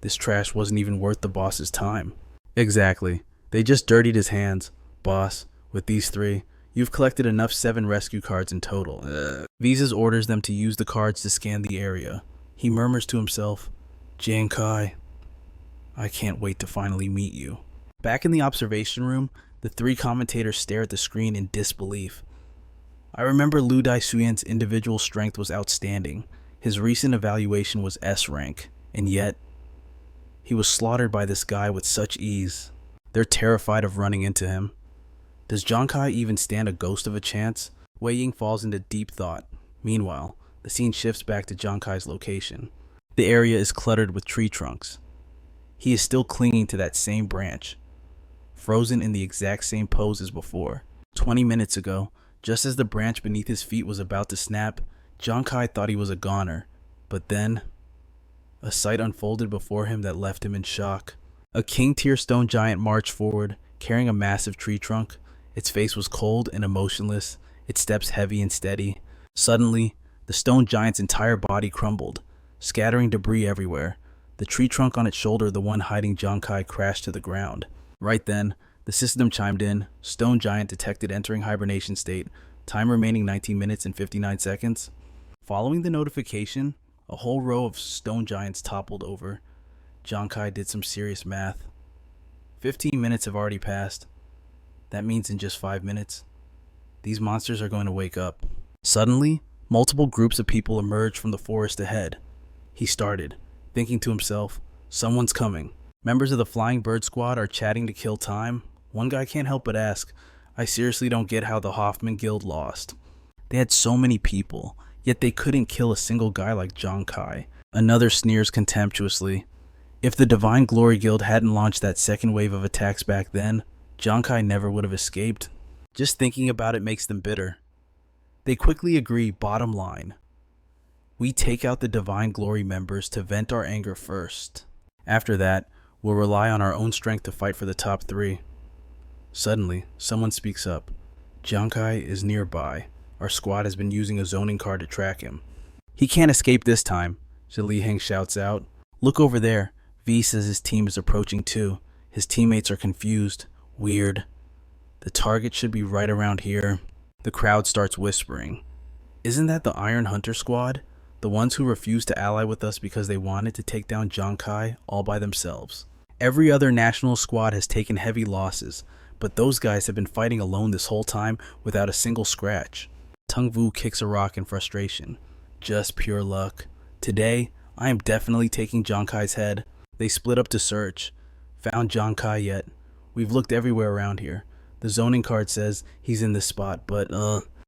S1: this trash wasn't even worth the boss's time. Exactly. They just dirtied his hands. Boss, with these three, you've collected enough 7 rescue cards in total. Visas orders them to use the cards to scan the area. He murmurs to himself, Giang Khai, I can't wait to finally meet you. Back in the observation room, the 3 commentators stare at the screen in disbelief. I remember Lu Daishuin's individual strength was outstanding. His recent evaluation was S rank, and yet, he was slaughtered by this guy with such ease. They're terrified of running into him. Does Giang Khai even stand a ghost of a chance? Wei Ying falls into deep thought. Meanwhile, the scene shifts back to Giang Khai's location. The area is cluttered with tree trunks. He is still clinging to that same branch, frozen in the exact same pose as before. 20 minutes ago, just as the branch beneath his feet was about to snap, Giang Khai thought he was a goner. But then, a sight unfolded before him that left him in shock. A king-tier stone giant marched forward, carrying a massive tree trunk. Its face was cold and emotionless, its steps heavy and steady. Suddenly, the stone giant's entire body crumbled, scattering debris everywhere. The tree trunk on its shoulder, the one hiding Giang Khai, crashed to the ground. Right then, the system chimed in. Stone giant detected entering hibernation state. Time remaining 19 minutes and 59 seconds. Following the notification, a whole row of stone giants toppled over. Giang Khai did some serious math. 15 minutes have already passed. That means in just 5 minutes, these monsters are going to wake up. Suddenly, multiple groups of people emerged from the forest ahead. He started, thinking to himself, someone's coming. Members of the Flying Bird Squad are chatting to kill time. One guy can't help but ask, I seriously don't get how the Hoffman Guild lost. They had so many people, yet they couldn't kill a single guy like Giang Khai. Another sneers contemptuously. If the Divine Glory Guild hadn't launched that second wave of attacks back then, Giang Khai never would have escaped. Just thinking about it makes them bitter. They quickly agree, bottom line. We take out the Divine Glory members to vent our anger first. After that, we'll rely on our own strength to fight for the top 3. Suddenly, someone speaks up. Giang Khai is nearby. Our squad has been using a zoning card to track him. He can't escape this time. Ziliheng shouts out. Look over there. V says his team is approaching too. His teammates are confused. Weird. The target should be right around here. The crowd starts whispering. Isn't that the Iron Hunter squad? The ones who refused to ally with us because they wanted to take down Giang Khai all by themselves. Every other national squad has taken heavy losses, but those guys have been fighting alone this whole time without a single scratch. Tung Vu kicks a rock in frustration. Just pure luck. Today, I am definitely taking Giang Khai's head. They split up to search. Found Giang Khai yet? We've looked everywhere around here. The zoning card says he's in this spot, but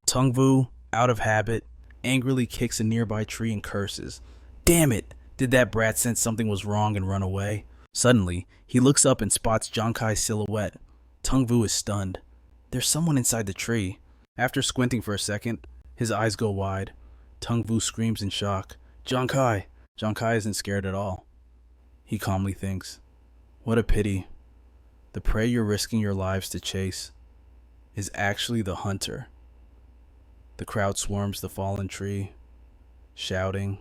S1: Tung Vu, out of habit, angrily kicks a nearby tree and curses. Damn it! Did that brat sense something was wrong and run away? Suddenly, he looks up and spots Giang Khai's silhouette. Tung Vu is stunned. There's someone inside the tree. After squinting for a second, his eyes go wide. Tung Vu screams in shock. Giang Khai! Giang Khai isn't scared at all. He calmly thinks, what a pity. The prey you're risking your lives to chase is actually the hunter. The crowd swarms the fallen tree, shouting,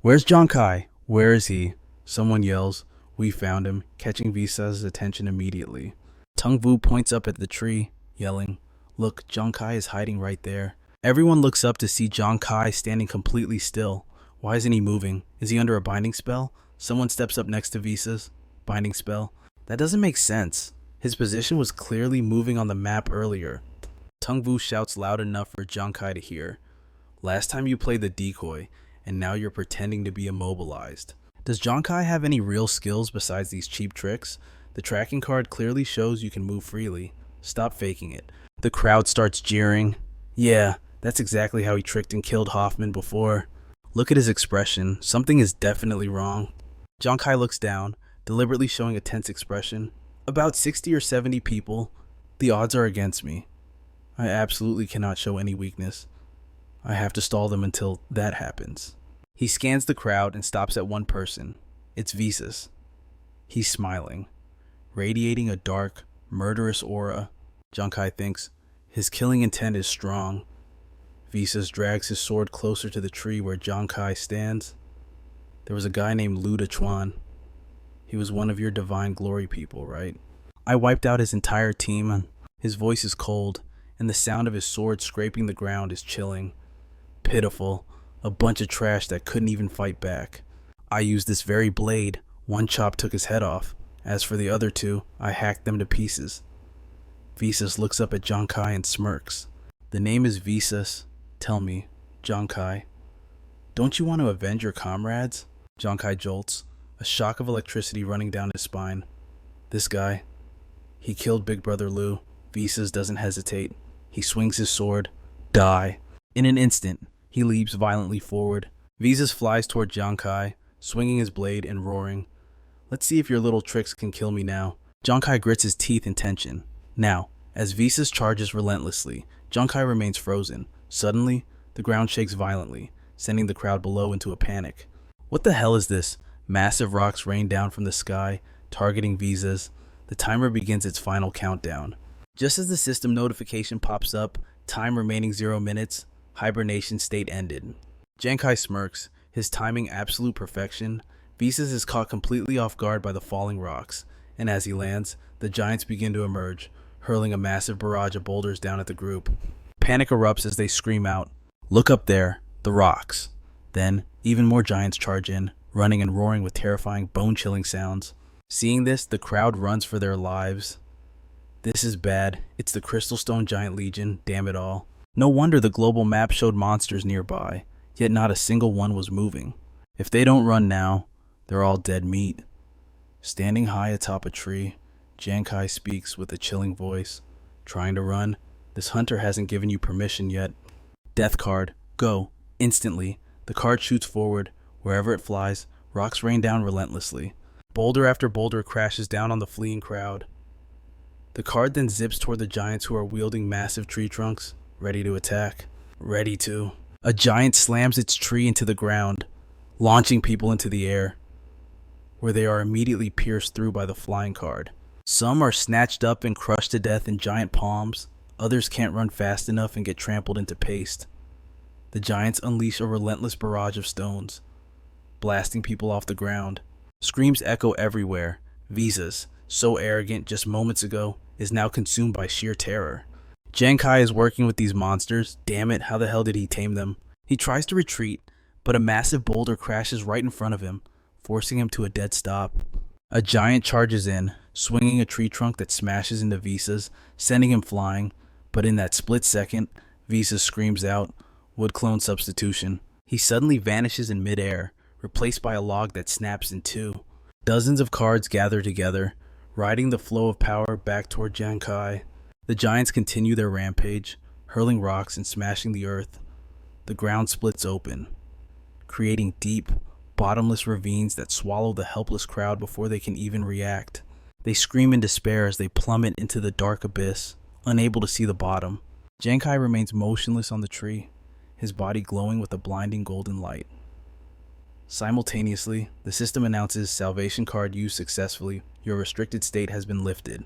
S1: Where's Giang Khai? Where is he? Someone yells, We found him, catching Visa's attention immediately. Tung Vu points up at the tree, yelling, Look, Giang Khai is hiding right there. Everyone looks up to see Giang Khai standing completely still. Why isn't he moving? Is he under a binding spell? Someone steps up next to Visa's. Binding spell? That doesn't make sense. His position was clearly moving on the map earlier. Tung Vu shouts loud enough for Giang Khai to hear. Last time you played the decoy, and now you're pretending to be immobilized. Does Giang Khai have any real skills besides these cheap tricks? The tracking card clearly shows you can move freely. Stop faking it. The crowd starts jeering. Yeah, that's exactly how he tricked and killed Hoffman before. Look at his expression. Something is definitely wrong. Giang Khai looks down, deliberately showing a tense expression. About 60 or 70 people. The odds are against me. I absolutely cannot show any weakness. I have to stall them until that happens. He scans the crowd and stops at one person. It's Visas. He's smiling, radiating a dark, murderous aura. Giang Khai thinks his killing intent is strong. Visas drags his sword closer to the tree where Giang Khai stands. There was a guy named Lu Dechuan. He was one of your divine glory people, right? I wiped out his entire team. His voice is cold, and the sound of his sword scraping the ground is chilling. Pitiful. A bunch of trash that couldn't even fight back. I used this very blade. One chop took his head off. As for the other two, I hacked them to pieces. Visas looks up at Giang Khai and smirks. The name is Visas. Tell me, Giang Khai, don't you want to avenge your comrades? Giang Khai jolts, a shock of electricity running down his spine. This guy, he killed Big Brother Lu. Visas doesn't hesitate. He swings his sword. Die. In an instant, he leaps violently forward. Visas flies toward Giang Khai, swinging his blade and roaring. Let's see if your little tricks can kill me now. Giang Khai grits his teeth in tension. Now, as Visas charges relentlessly, Giang Khai remains frozen. Suddenly, the ground shakes violently, sending the crowd below into a panic. What the hell is this? Massive rocks rain down from the sky, targeting Visas. The timer begins its final countdown. Just as the system notification pops up, time remaining 0 minutes, hibernation state ended. Giang Khai smirks, his timing absolute perfection. Visas is caught completely off guard by the falling rocks, and as he lands, the giants begin to emerge, hurling a massive barrage of boulders down at the group. Panic erupts as they scream out, Look up there, the rocks. Then, even more giants charge in, running and roaring with terrifying, bone-chilling sounds. Seeing this, the crowd runs for their lives. This is bad. It's the Crystal Stone Giant Legion, damn it all. No wonder the global map showed monsters nearby, yet not a single one was moving. If they don't run now, they're all dead meat. Standing high atop a tree, Giang Khai speaks with a chilling voice. Trying to run? This hunter hasn't given you permission yet. Death card. Go. Instantly. The card shoots forward. Wherever it flies, rocks rain down relentlessly. Boulder after boulder crashes down on the fleeing crowd. The card then zips toward the giants who are wielding massive tree trunks, ready to attack. Ready to. A giant slams its tree into the ground, launching people into the air, where they are immediately pierced through by the flying card. Some are snatched up and crushed to death in giant palms. Others can't run fast enough and get trampled into paste. The giants unleash a relentless barrage of stones, blasting people off the ground. Screams echo everywhere. Visas, so arrogant just moments ago, is now consumed by sheer terror. Giang Khai is working with these monsters. Damn it, how the hell did he tame them? He tries to retreat, but a massive boulder crashes right in front of him, forcing him to a dead stop. A giant charges in, swinging a tree trunk that smashes into Visas, sending him flying, but in that split second, Visas screams out, "Wood clone substitution." He suddenly vanishes in midair, replaced by a log that snaps in two. Dozens of cards gather together, riding the flow of power back toward Giang Khai. The giants continue their rampage, hurling rocks and smashing the earth. The ground splits open, creating deep, bottomless ravines that swallow the helpless crowd before they can even react. They scream in despair as they plummet into the dark abyss, unable to see the bottom. Giang Khai remains motionless on the tree, his body glowing with a blinding golden light. Simultaneously, the system announces salvation card used successfully. Your restricted state has been lifted.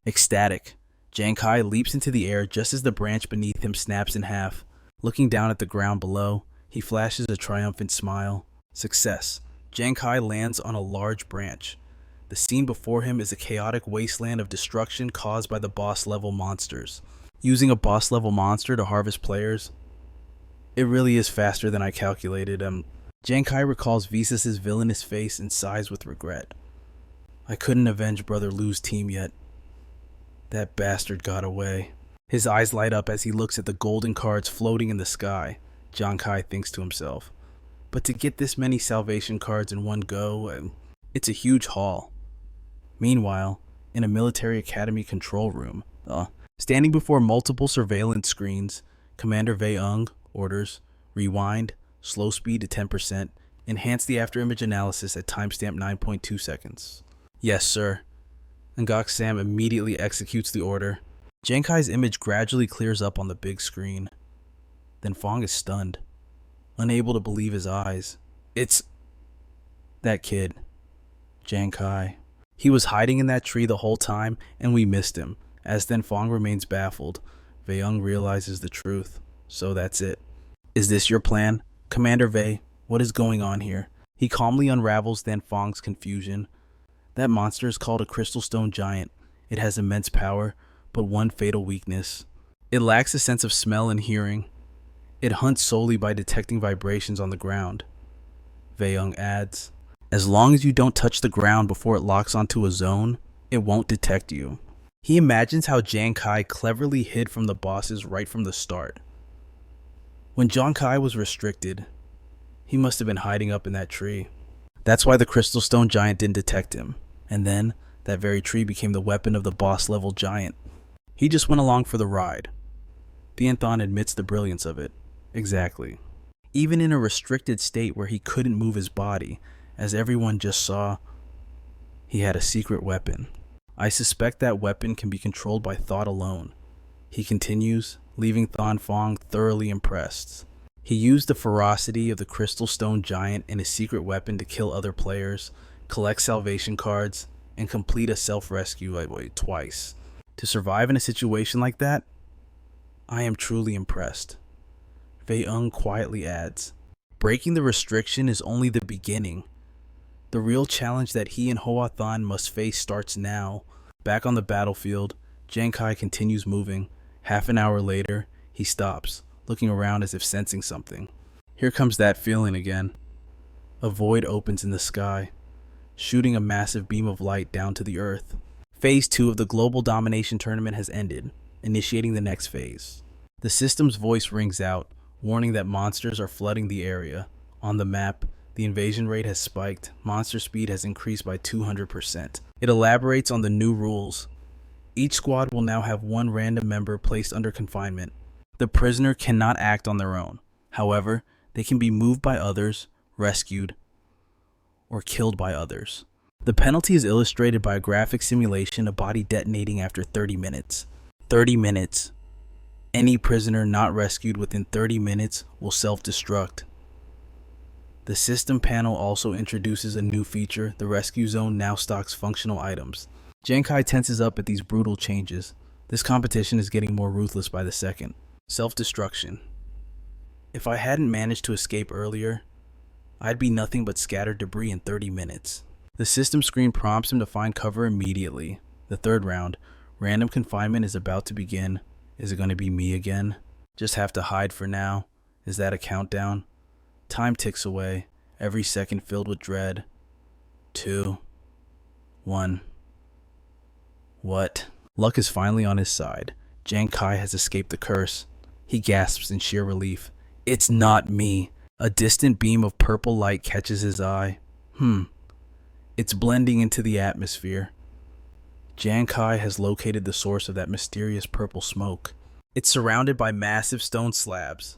S1: Ecstatic, Giang Khai leaps into the air just as the branch beneath him snaps in half. Looking down at the ground below, he flashes a triumphant smile. Success. Giang Khai lands on a large branch. The scene before him is a chaotic wasteland of destruction caused by the boss-level monsters. Using a boss-level monster to harvest players, it really is faster than I calculated. Giang Khai recalls Visas' villainous face and sighs with regret. I couldn't avenge Brother Lu's team yet. That bastard got away. His eyes light up as he looks at the golden cards floating in the sky. Giang Khai thinks to himself, but to get this many salvation cards in one go, it's a huge haul. Meanwhile, in a military academy control room, standing before multiple surveillance screens, Commander Wei-Ung orders, rewind, slow speed to 10%, enhance the afterimage analysis at timestamp 9.2 seconds. Yes, sir. Ngok Sam immediately executes the order. Giang Khai's image gradually clears up on the big screen. Then Fong is stunned, unable to believe his eyes. It's that kid, Giang Khai. He was hiding in that tree the whole time, and we missed him. As then Fong remains baffled, Wei-Ung realizes the truth. So that's it. Is this your plan? Commander Wei, what is going on here? He calmly unravels then Fong's confusion. That monster is called a crystal stone giant. It has immense power, but one fatal weakness. It lacks a sense of smell and hearing. It hunts solely by detecting vibrations on the ground. Wei-Ung adds, as long as you don't touch the ground before it locks onto a zone, it won't detect you. He imagines how Giang Khai cleverly hid from the bosses right from the start. When Giang Khai was restricted, he must have been hiding up in that tree. That's why the crystal stone giant didn't detect him. And then, that very tree became the weapon of the boss-level giant. He just went along for the ride. Bianthon admits the brilliance of it. Exactly. Even in a restricted state where he couldn't move his body, as everyone just saw, he had a secret weapon. I suspect that weapon can be controlled by thought alone. He continues, leaving Thon Fong thoroughly impressed. He used the ferocity of the crystal stone giant and his secret weapon to kill other players, collect salvation cards, and complete a self-rescue twice. To survive in a situation like that, I am truly impressed. Wei-Ung quietly adds, breaking the restriction is only the beginning. The real challenge that he and Hoa Than must face starts now. Back on the battlefield, Giang Khai continues moving. Half an hour later, he stops, looking around as if sensing something. Here comes that feeling again. A void opens in the sky, shooting a massive beam of light down to the earth. Phase 2 of the Global Domination Tournament has ended, initiating the next phase. The system's voice rings out, warning that monsters are flooding the area. On the map, the invasion rate has spiked. Monster speed has increased by 200%. It elaborates on the new rules. Each squad will now have one random member placed under confinement. The prisoner cannot act on their own. However, they can be moved by others, rescued, or killed by others. The penalty is illustrated by a graphic simulation of body detonating after 30 minutes. 30 minutes. Any prisoner not rescued within 30 minutes will self-destruct. The system panel also introduces a new feature. The rescue zone now stocks functional items. Giang Khai tenses up at these brutal changes. This competition is getting more ruthless by the second. Self-destruction. If I hadn't managed to escape earlier, I'd be nothing but scattered debris in 30 minutes. The system screen prompts him to find cover immediately. The third round. Random confinement is about to begin. Is it going to be me again? Just have to hide for now. Is that a countdown? Time ticks away, every second filled with dread. 2, 1. What? Luck is finally on his side. Giang Khai has escaped the curse. He gasps in sheer relief. It's not me. A distant beam of purple light catches his eye. It's blending into the atmosphere. Giang Khai has located the source of that mysterious purple smoke. It's surrounded by massive stone slabs.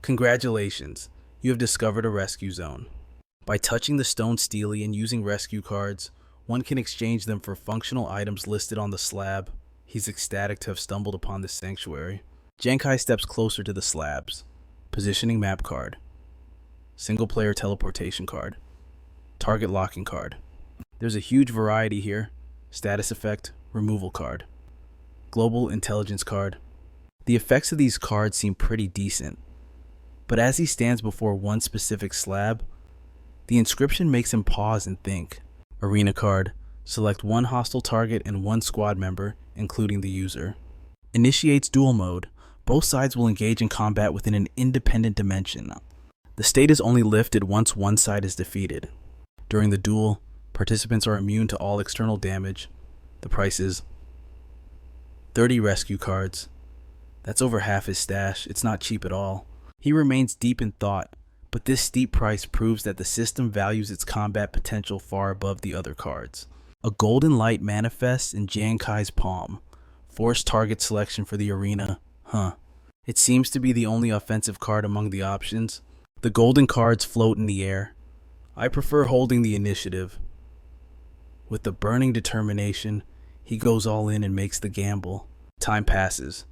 S1: Congratulations, you have discovered a rescue zone. By touching the stone steely and using rescue cards, one can exchange them for functional items listed on the slab. He's ecstatic to have stumbled upon this sanctuary. Giang Khai steps closer to the slabs. Positioning map card. Single player teleportation card. Target locking card. There's a huge variety here. Status effect, removal card. Global intelligence card. The effects of these cards seem pretty decent. But as he stands before one specific slab, the inscription makes him pause and think. Arena card. Select one hostile target and one squad member, including the user. Initiates duel mode. Both sides will engage in combat within an independent dimension. The state is only lifted once one side is defeated. During the duel, participants are immune to all external damage. The price is 30 rescue cards. That's over half his stash. It's not cheap at all. He remains deep in thought, but this steep price proves that the system values its combat potential far above the other cards. A golden light manifests in Giang Khai's palm. Forced target selection for the arena. It seems to be the only offensive card among the options. The golden cards float in the air. I prefer holding the initiative. With the burning determination, he goes all in and makes the gamble. Time passes.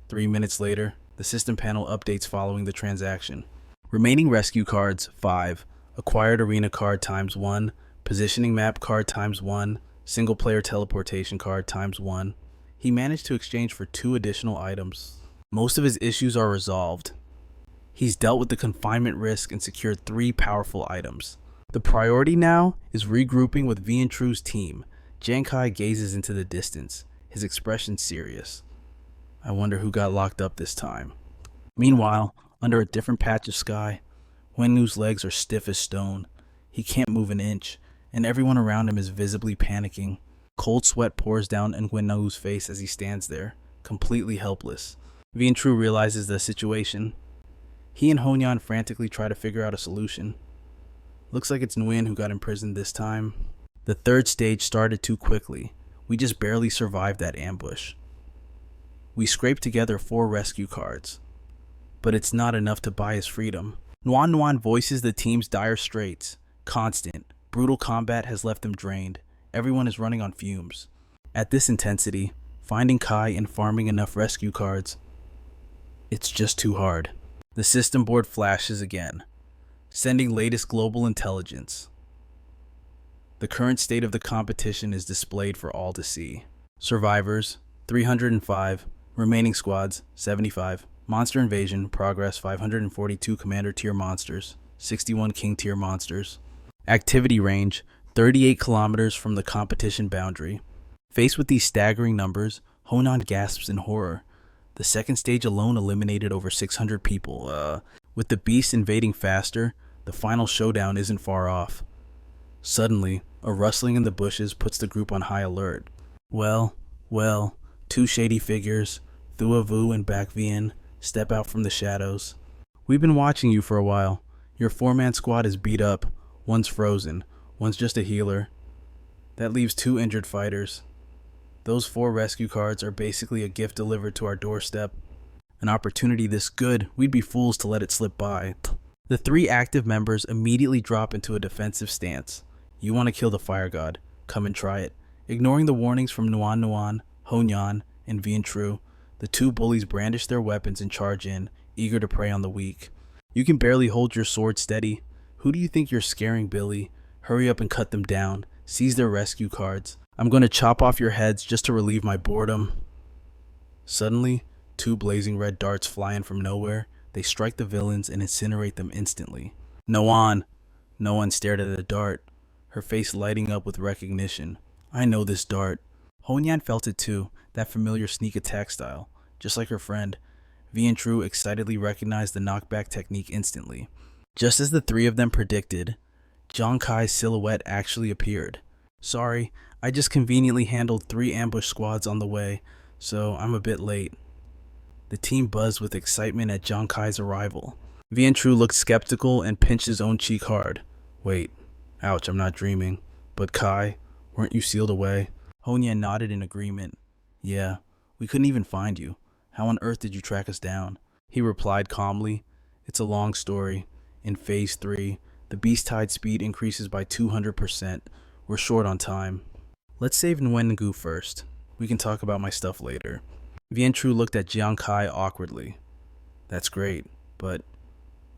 S1: 3 minutes later, the system panel updates following the transaction. Remaining rescue cards, 5. Acquired arena card times 1. Positioning map card times 1. Single player teleportation card times 1. He managed to exchange for 2 additional items. Most of his issues are resolved. He's dealt with the confinement risk and secured 3 powerful items. The priority now is regrouping with Tru's team. Giang Khai gazes into the distance, his expression serious. I wonder who got locked up this time. Meanwhile, under a different patch of sky, Wennu's legs are stiff as stone. He can't move an inch, and everyone around him is visibly panicking. Cold sweat pours down Wennu's face as he stands there, completely helpless. Tru realizes the situation. He and Honyan frantically try to figure out a solution. Looks like it's Nguyen who got imprisoned this time. The third stage started too quickly. We just barely survived that ambush. We scraped together 4 rescue cards. But it's not enough to buy his freedom. Nguyen voices the team's dire straits. Constant, brutal combat has left them drained. Everyone is running on fumes. At this intensity, finding Khai and farming enough rescue cards, it's just too hard. The system board flashes again, sending latest global intelligence. The current state of the competition is displayed for all to see. Survivors, 305. Remaining squads, 75. Monster invasion, progress 542 commander tier monsters, 61 king tier monsters. Activity range, 38 kilometers from the competition boundary. Faced with these staggering numbers, Honan gasps in horror. The second stage alone eliminated over 600 people. With the beast invading faster, the final showdown isn't far off. Suddenly, a rustling in the bushes puts the group on high alert. Well, 2 shady figures, Thua Vu and Baek Vien, step out from the shadows. We've been watching you for a while. Your 4-man squad is beat up. One's frozen. One's just a healer. That leaves 2 injured fighters. Those 4 rescue cards are basically a gift delivered to our doorstep. An opportunity this good, we'd be fools to let it slip by. The 3 active members immediately drop into a defensive stance. You want to kill the fire god. Come and try it. Ignoring the warnings from Nguyen, Honyan, and Tru, the 2 bullies brandish their weapons and charge in, eager to prey on the weak. You can barely hold your sword steady. Who do you think you're scaring, Billy? Hurry up and cut them down. Seize their rescue cards. I'm going to chop off your heads just to relieve my boredom. Suddenly, 2 blazing red darts fly in from nowhere. They strike the villains and incinerate them instantly. Noan. Noan stared at the dart, her face lighting up with recognition. I know this dart. Honyan felt it too, that familiar sneak attack style. Just like her friend, Vian excitedly recognized the knockback technique instantly. Just as the three of them predicted, Giang Khai's silhouette actually appeared. Sorry, I just conveniently handled 3 ambush squads on the way, so I'm a bit late. The team buzzed with excitement at Giang Khai's arrival. Vian looked skeptical and pinched his own cheek hard. Wait, ouch, I'm not dreaming. But Kai, weren't you sealed away? Honyan nodded in agreement. Yeah, we couldn't even find you. How on earth did you track us down? He replied calmly. It's a long story. In Phase 3, the beast tide speed increases by 200%. We're short on time. Let's save Nguyen first. We can talk about my stuff later. Vian looked at Giang Khai awkwardly. That's great, but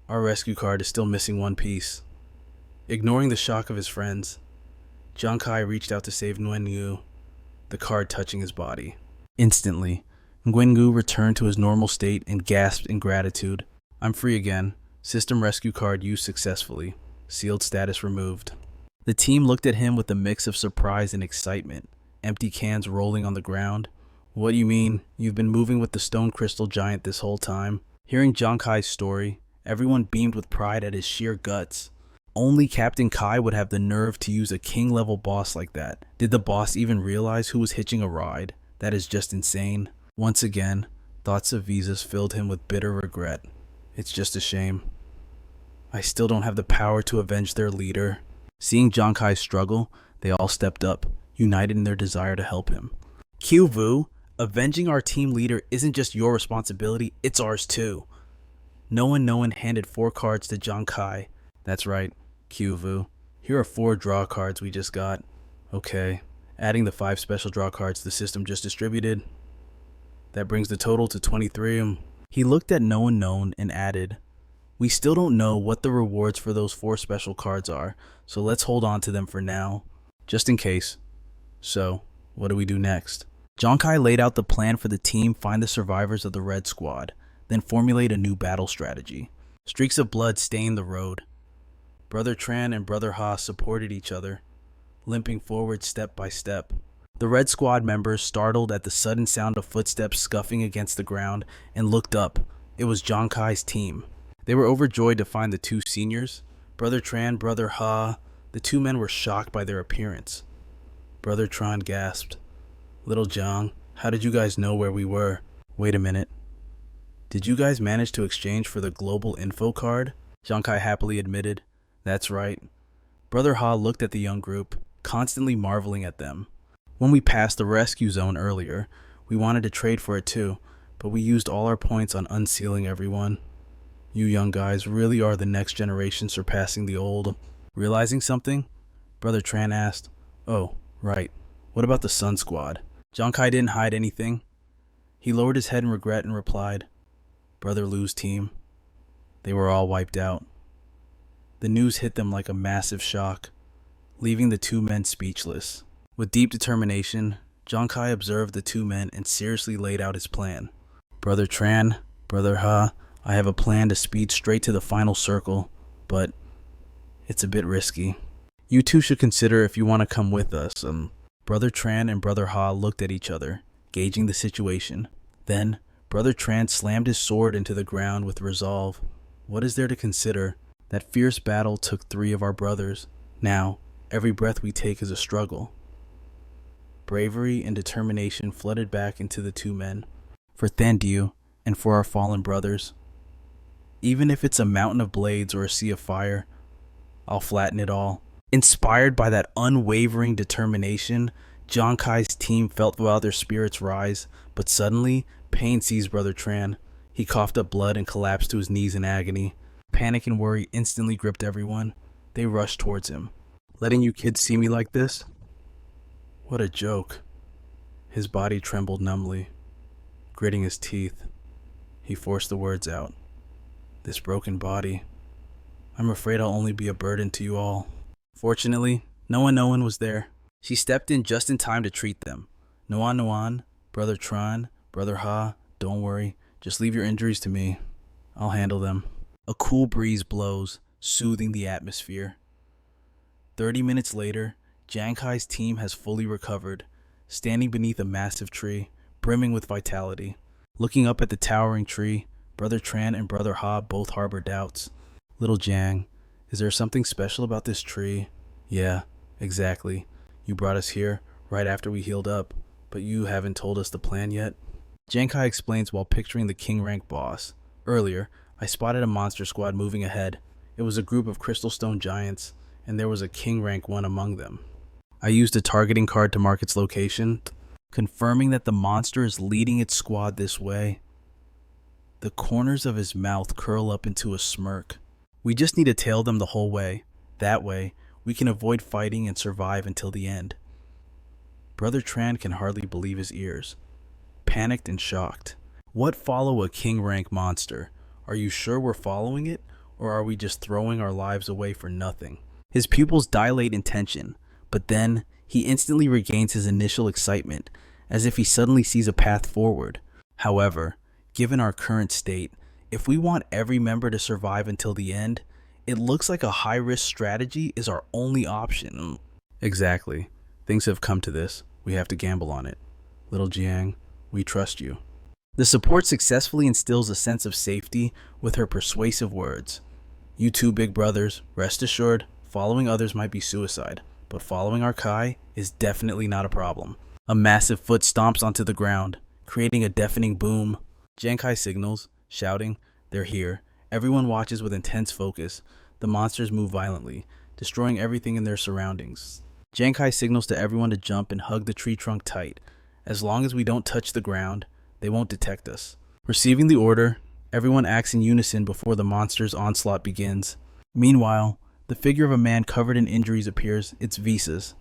S1: our rescue card is still missing one piece. Ignoring the shock of his friends, Giang Khai reached out to save Nguyen, the card touching his body. Instantly, Nguyen returned to his normal state and gasped in gratitude. I'm free again. System rescue card used successfully. Sealed status removed. The team looked at him with a mix of surprise and excitement, empty cans rolling on the ground. What do you mean? You've been moving with the stone crystal giant this whole time? Hearing Giang Khai's story, everyone beamed with pride at his sheer guts. Only Captain Kai would have the nerve to use a king-level boss like that. Did the boss even realize who was hitching a ride? That is just insane. Once again, thoughts of visas filled him with bitter regret. It's just a shame. I still don't have the power to avenge their leader. Seeing Giang Khai struggle, they all stepped up, united in their desire to help him. Kyuvu, avenging our team leader isn't just your responsibility, it's ours too. No one handed 4 cards to Giang Khai. That's right, Kyuvu. Here are 4 draw cards we just got. Okay, adding the 5 special draw cards the system just distributed. That brings the total to 23. He looked at no one and added, we still don't know what the rewards for those 4 special cards are, so let's hold on to them for now, just in case. So, what do we do next? Giang Khai laid out the plan for the team find the survivors of the Red Squad, then formulate a new battle strategy. Streaks of blood stained the road. Brother Tran and Brother Ha supported each other, limping forward step by step. The Red Squad members, startled at the sudden sound of footsteps scuffing against the ground, and looked up. It was Giang Khai's team. They were overjoyed to find the 2 seniors. Brother Tran, Brother Ha, the 2 men were shocked by their appearance. Brother Tran gasped. Little Jiang, how did you guys know where we were? Wait a minute. Did you guys manage to exchange for the global info card? Giang Khai happily admitted. That's right. Brother Ha looked at the young group, constantly marveling at them. When we passed the rescue zone earlier, we wanted to trade for it too, but we used all our points on unsealing everyone. You young guys really are the next generation surpassing the old. Realizing something, Brother Tran asked, Oh, right. What about the Sun Squad? Giang Khai didn't hide anything. He lowered his head in regret and replied, Brother Lu's team. They were all wiped out. The news hit them like a massive shock, leaving the 2 men speechless. With deep determination, Giang Khai observed the 2 men and seriously laid out his plan. Brother Tran, Brother Ha, I have a plan to speed straight to the final circle, but it's a bit risky. You 2 should consider if you want to come with us. Brother Tran and Brother Ha looked at each other, gauging the situation. Then, Brother Tran slammed his sword into the ground with resolve. What is there to consider? That fierce battle took 3 of our brothers. Now, every breath we take is a struggle. Bravery and determination flooded back into the 2 men. For Thandiu and for our fallen brothers. Even if it's a mountain of blades or a sea of fire, I'll flatten it all. Inspired by that unwavering determination, Giang Khai's team felt their spirits rise, but suddenly, pain seized Brother Tran. He coughed up blood and collapsed to his knees in agony. Panic and worry instantly gripped everyone. They rushed towards him. Letting you kids see me like this? What a joke. His body trembled numbly. Gritting his teeth, he forced the words out. This broken body. I'm afraid I'll only be a burden to you all. Fortunately, no one was there. She stepped in just in time to treat them. Noan, Brother Tran, Brother Ha, don't worry. Just leave your injuries to me. I'll handle them. A cool breeze blows, soothing the atmosphere. 30 minutes later, Giang Khai's team has fully recovered, standing beneath a massive tree, brimming with vitality. Looking up at the towering tree, Brother Tran and Brother Ha both harbor doubts. Little Jiang, is there something special about this tree? Yeah, exactly. You brought us here right after we healed up, but you haven't told us the plan yet. Giang Khai explains while picturing the king rank boss. Earlier, I spotted a monster squad moving ahead. It was a group of crystal stone giants, and there was a king rank one among them. I used a targeting card to mark its location, confirming that the monster is leading its squad this way. The corners of his mouth curl up into a smirk. We just need to tail them the whole way. That way, we can avoid fighting and survive until the end. Brother Tran can hardly believe his ears. Panicked and shocked. What follow a king rank monster? Are you sure we're following it? Or are we just throwing our lives away for nothing? His pupils dilate in tension, but then he instantly regains his initial excitement, as if he suddenly sees a path forward. However, given our current state, if we want every member to survive until the end, it looks like a high-risk strategy is our only option. Exactly. Things have come to this. We have to gamble on it. Little Jiang, we trust you. The support successfully instills a sense of safety with her persuasive words. You two big brothers, rest assured, following others might be suicide, but following our Kai is definitely not a problem. A massive foot stomps onto the ground, creating a deafening boom. Giang Khai signals, shouting, they're here. Everyone watches with intense focus. The monsters move violently, destroying everything in their surroundings. Giang Khai signals to everyone to jump and hug the tree trunk tight. As long as we don't touch the ground, they won't detect us. Receiving the order, everyone acts in unison before the monster's onslaught begins. Meanwhile, the figure of a man covered in injuries appears. It's Visa's.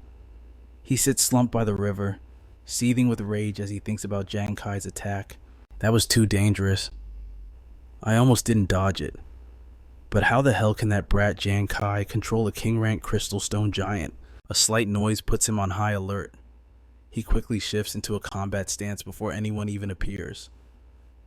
S1: He sits slumped by the river, seething with rage as he thinks about Giang Khai's attack. That was too dangerous. I almost didn't dodge it. But how the hell can that brat Giang Khai control a king rank crystal stone giant? A slight noise puts him on high alert. He quickly shifts into a combat stance before anyone even appears.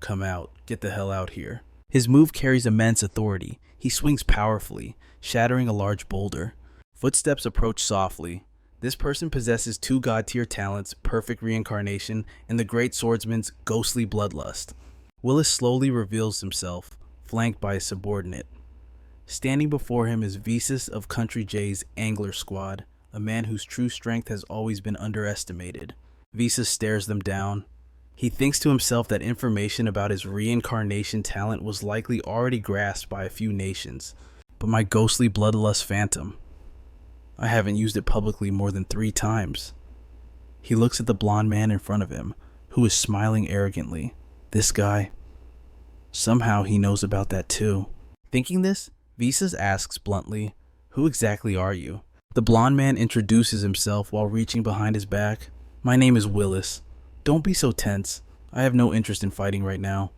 S1: Come out. Get the hell out here. His move carries immense authority. He swings powerfully, shattering a large boulder. Footsteps approach softly. This person possesses two god-tier talents, perfect reincarnation, and the great swordsman's ghostly bloodlust. Willis slowly reveals himself, flanked by his subordinate. Standing before him is Visus of Country J's Angler Squad, a man whose true strength has always been underestimated. Visus stares them down. He thinks to himself that information about his reincarnation talent was likely already grasped by a few nations. But my ghostly bloodlust phantom, I haven't used it publicly more than 3 times. He looks at the blonde man in front of him, who is smiling arrogantly. This guy, somehow he knows about that too. Thinking this, Visus asks bluntly, who exactly are you? The blonde man introduces himself while reaching behind his back. My name is Willis. Don't be so tense. I have no interest in fighting right now.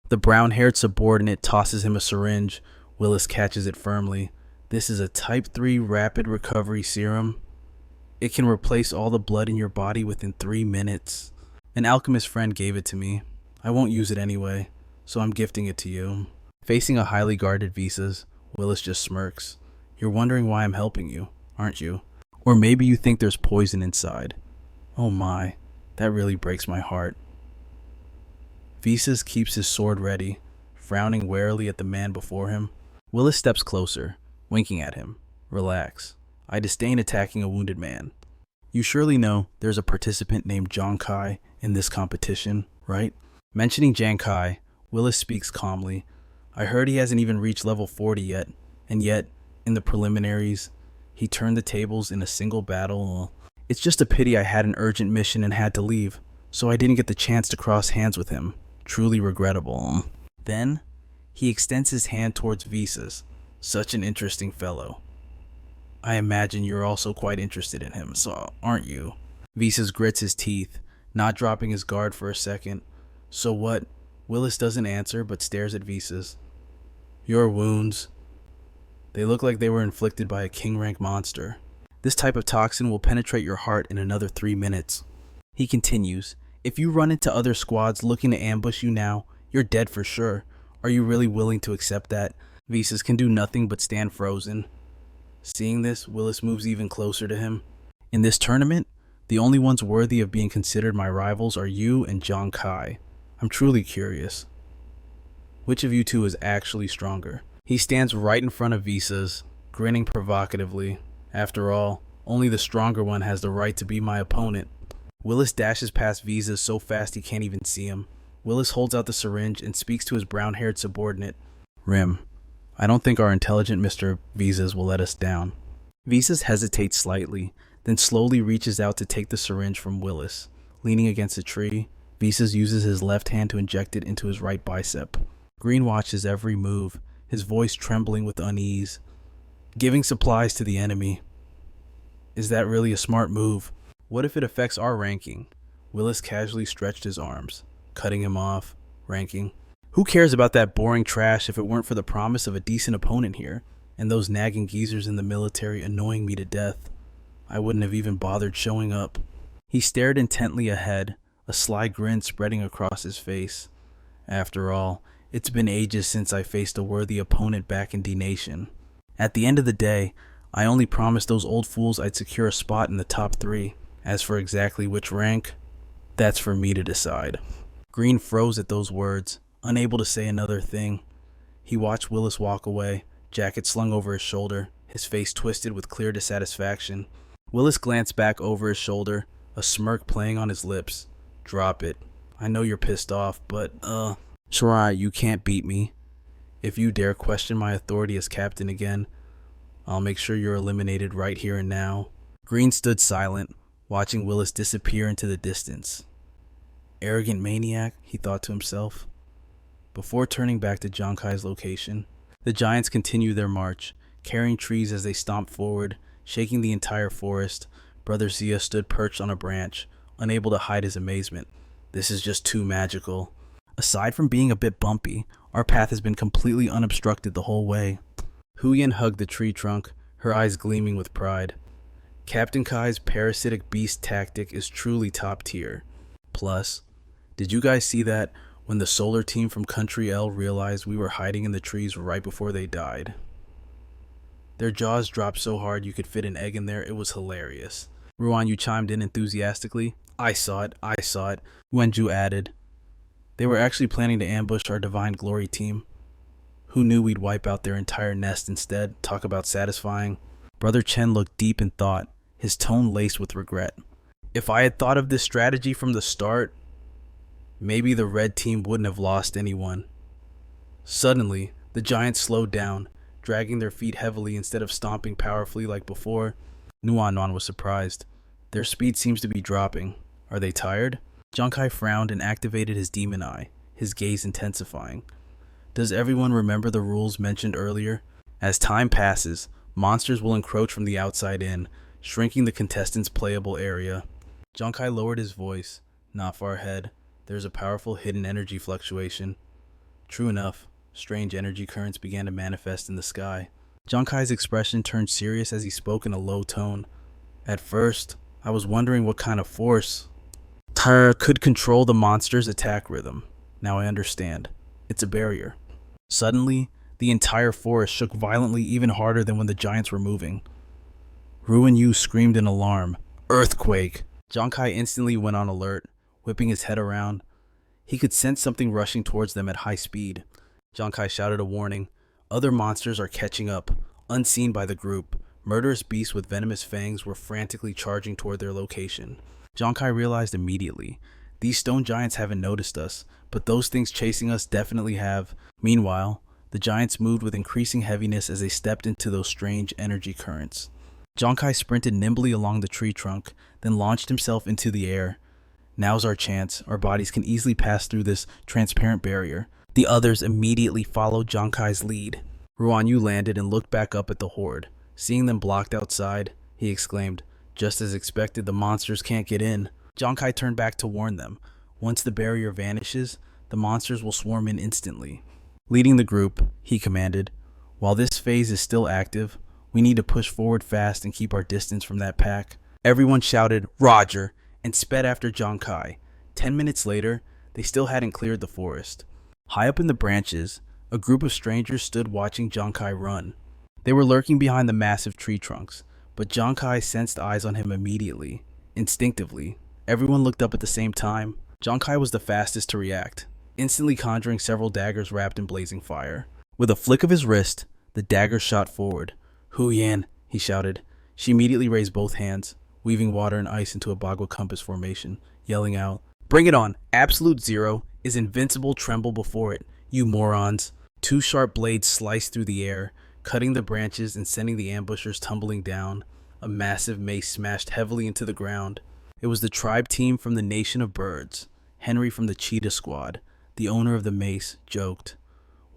S1: The brown-haired subordinate tosses him a syringe. Willis catches it firmly. This is a type 3 rapid recovery serum. It can replace all the blood in your body within 3 minutes. An alchemist friend gave it to me. I won't use it anyway, so I'm gifting it to you. Facing a highly guarded Visus, Willis just smirks. You're wondering why I'm helping you, aren't you? Or maybe you think there's poison inside. Oh my, that really breaks my heart. Visus keeps his sword ready, frowning warily at the man before him. Willis steps closer, winking at him. Relax. I disdain attacking a wounded man. You surely know there's a participant named Giang Khai in this competition, right? Mentioning Giang Khai, Willis speaks calmly. I heard he hasn't even reached level 40 yet, and yet, in the preliminaries, he turned the tables in a single battle. It's just a pity I had an urgent mission and had to leave, so I didn't get the chance to cross hands with him. Truly regrettable. Then, he extends his hand towards Visus. Such an interesting fellow. I imagine you're also quite interested in him, so aren't you? Visus grits his teeth, not dropping his guard for a second. So what? Willis doesn't answer, but stares at Visus. Your wounds. They look like they were inflicted by a king-rank monster. This type of toxin will penetrate your heart in another 3 minutes. He continues, if you run into other squads looking to ambush you now, you're dead for sure. Are you really willing to accept that? Visas can do nothing but stand frozen. Seeing this, Willis moves even closer to him. In this tournament, the only ones worthy of being considered my rivals are you and Giang Khai. I'm truly curious. Which of you two is actually stronger? He stands right in front of Visas, grinning provocatively. After all, only the stronger one has the right to be my opponent. Willis dashes past Visas so fast he can't even see him. Willis holds out the syringe and speaks to his brown-haired subordinate. Rim, I don't think our intelligent Mr. Visas will let us down. Visas hesitates slightly, then slowly reaches out to take the syringe from Willis. Leaning against a tree, Visas uses his left hand to inject it into his right bicep. Green watches every move, his voice trembling with unease. Giving supplies to the enemy. Is that really a smart move? What if it affects our ranking? Willis casually stretched his arms, cutting him off, ranking. Who cares about that boring trash if it weren't for the promise of a decent opponent here, and those nagging geezers in the military annoying me to death? I wouldn't have even bothered showing up. He stared intently ahead, a sly grin spreading across his face. After all, it's been ages since I faced a worthy opponent back in D-Nation. At the end of the day, I only promised those old fools I'd secure a spot in the top 3. As for exactly which rank, that's for me to decide. Green froze at those words, unable to say another thing. He watched Willis walk away, jacket slung over his shoulder, his face twisted with clear dissatisfaction. Willis glanced back over his shoulder, a smirk playing on his lips. Drop it. I know you're pissed off, but, Shirai, you can't beat me. If you dare question my authority as captain again, I'll make sure you're eliminated right here and now. Green stood silent, watching Willis disappear into the distance. Arrogant maniac, he thought to himself. Before turning back to Giang Khai's location, the giants continued their march, carrying trees as they stomped forward, shaking the entire forest. Brother Zia stood perched on a branch, unable to hide his amazement. This is just too magical. Aside from being a bit bumpy, our path has been completely unobstructed the whole way. Huyen hugged the tree trunk, her eyes gleaming with pride. Captain Kai's parasitic beast tactic is truly top tier. Plus, did you guys see that when the solar team from Country L realized we were hiding in the trees right before they died? Their jaws dropped so hard you could fit an egg in there, it was hilarious. Ruan Yu chimed in enthusiastically. I saw it. Wenju added. They were actually planning to ambush our Divine Glory team. Who knew we'd wipe out their entire nest instead? Talk about satisfying. Brother Chen looked deep in thought, his tone laced with regret. If I had thought of this strategy from the start, maybe the red team wouldn't have lost anyone. Suddenly, the giants slowed down, dragging their feet heavily instead of stomping powerfully like before. Nuanon was surprised. Their speed seems to be dropping. Are they tired? Giang Khai frowned and activated his demon eye, his gaze intensifying. Does everyone remember the rules mentioned earlier? As time passes, monsters will encroach from the outside in, shrinking the contestants' playable area. Giang Khai lowered his voice. Not far ahead, there's a powerful hidden energy fluctuation. True enough, strange energy currents began to manifest in the sky. Giang Khai's expression turned serious as he spoke in a low tone. At first, I was wondering what kind of force could control the monster's attack rhythm. Now I understand. It's a barrier. Suddenly, the entire forest shook violently, even harder than when the giants were moving. Ruin Yu screamed in alarm. Earthquake! Giang Khai instantly went on alert, whipping his head around. He could sense something rushing towards them at high speed. Giang Khai shouted a warning. Other monsters are catching up, unseen by the group. Murderous beasts with venomous fangs were frantically charging toward their location. Giang Khai realized immediately. These stone giants haven't noticed us, but those things chasing us definitely have. Meanwhile, the giants moved with increasing heaviness as they stepped into those strange energy currents. Giang Khai sprinted nimbly along the tree trunk, then launched himself into the air. Now's our chance. Our bodies can easily pass through this transparent barrier. The others immediately followed Giang Khai's lead. Ruan Yu landed and looked back up at the horde. Seeing them blocked outside, he exclaimed, just as expected, the monsters can't get in. Giang Khai turned back to warn them. Once the barrier vanishes, the monsters will swarm in instantly. Leading the group, he commanded, while this phase is still active, we need to push forward fast and keep our distance from that pack. Everyone shouted, Roger, and sped after Giang Khai. 10 minutes later, they still hadn't cleared the forest. High up in the branches, A group of strangers stood watching Giang Khai run. They were lurking behind the massive tree trunks, but Giang Khai sensed eyes on him immediately. Instinctively, everyone looked up at the same time. Giang Khai was the fastest to react, instantly conjuring several daggers wrapped in blazing fire. With a flick of his wrist, the daggers shot forward. "Hu Yan," he shouted. She immediately raised both hands, weaving water and ice into a Bagua compass formation, yelling out, "Bring it on! Absolute Zero is invincible, tremble before it, you morons!" Two sharp blades sliced through the air, cutting the branches and sending the ambushers tumbling down. A massive mace smashed heavily into the ground. It was the tribe team from the Nation of Birds. Henry from the Cheetah Squad, the owner of the mace, joked,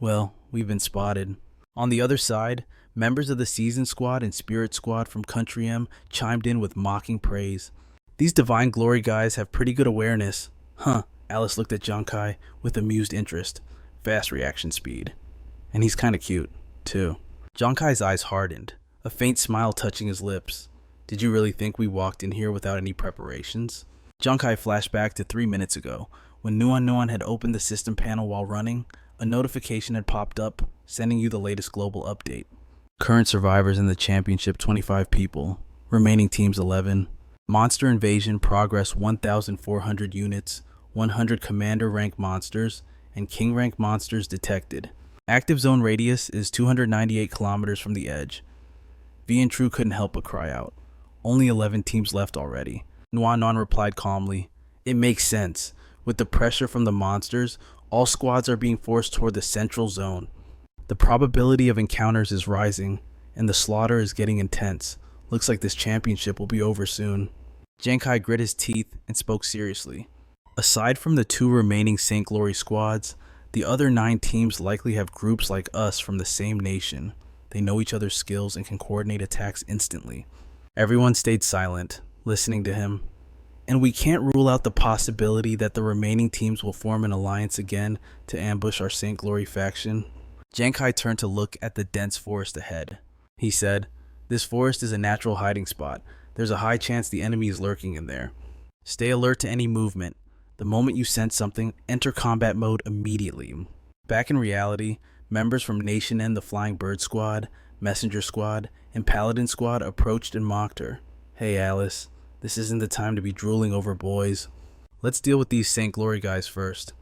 S1: "Well, we've been spotted." On the other side, members of the Season Squad and Spirit Squad from Country M chimed in with mocking praise. "These Divine Glory guys have pretty good awareness." Huh, Alice looked at Giang Khai with amused interest. Fast reaction speed. And he's kinda cute, too. Giang Khai's eyes hardened, a faint smile touching his lips. "Did you really think we walked in here without any preparations?" Giang Khai flashed back to 3 minutes ago, when Nuan Nuan had opened the system panel while running. A notification had popped up, sending you the latest global update. Current survivors in the championship 25 people, remaining teams 11. Monster invasion progress 1,400 units, 100 commander rank monsters, and king rank monsters detected. Active zone radius is 298 kilometers from the edge. V and True couldn't help but cry out. Only 11 teams left already. Nuan Nuan replied calmly, "It makes sense. With the pressure from the monsters, all squads are being forced toward the central zone. The probability of encounters is rising, and the slaughter is getting intense. Looks like this championship will be over soon." Giang Khai grit his teeth and spoke seriously. "Aside from the 2 remaining St. Glory squads, the other 9 teams likely have groups like us from the same nation. They know each other's skills and can coordinate attacks instantly." Everyone stayed silent, listening to him. "And we can't rule out the possibility that the remaining teams will form an alliance again to ambush our St. Glory faction." Giang Khai turned to look at the dense forest ahead. He said, "This forest is a natural hiding spot. There's a high chance the enemy is lurking in there. Stay alert to any movement. The moment you sense something, enter combat mode immediately." Back in reality, members from Nation N, the Flying Bird Squad, Messenger Squad, and Paladin Squad approached and mocked her. "Hey Alice, this isn't the time to be drooling over boys. Let's deal with these St. Glory guys first.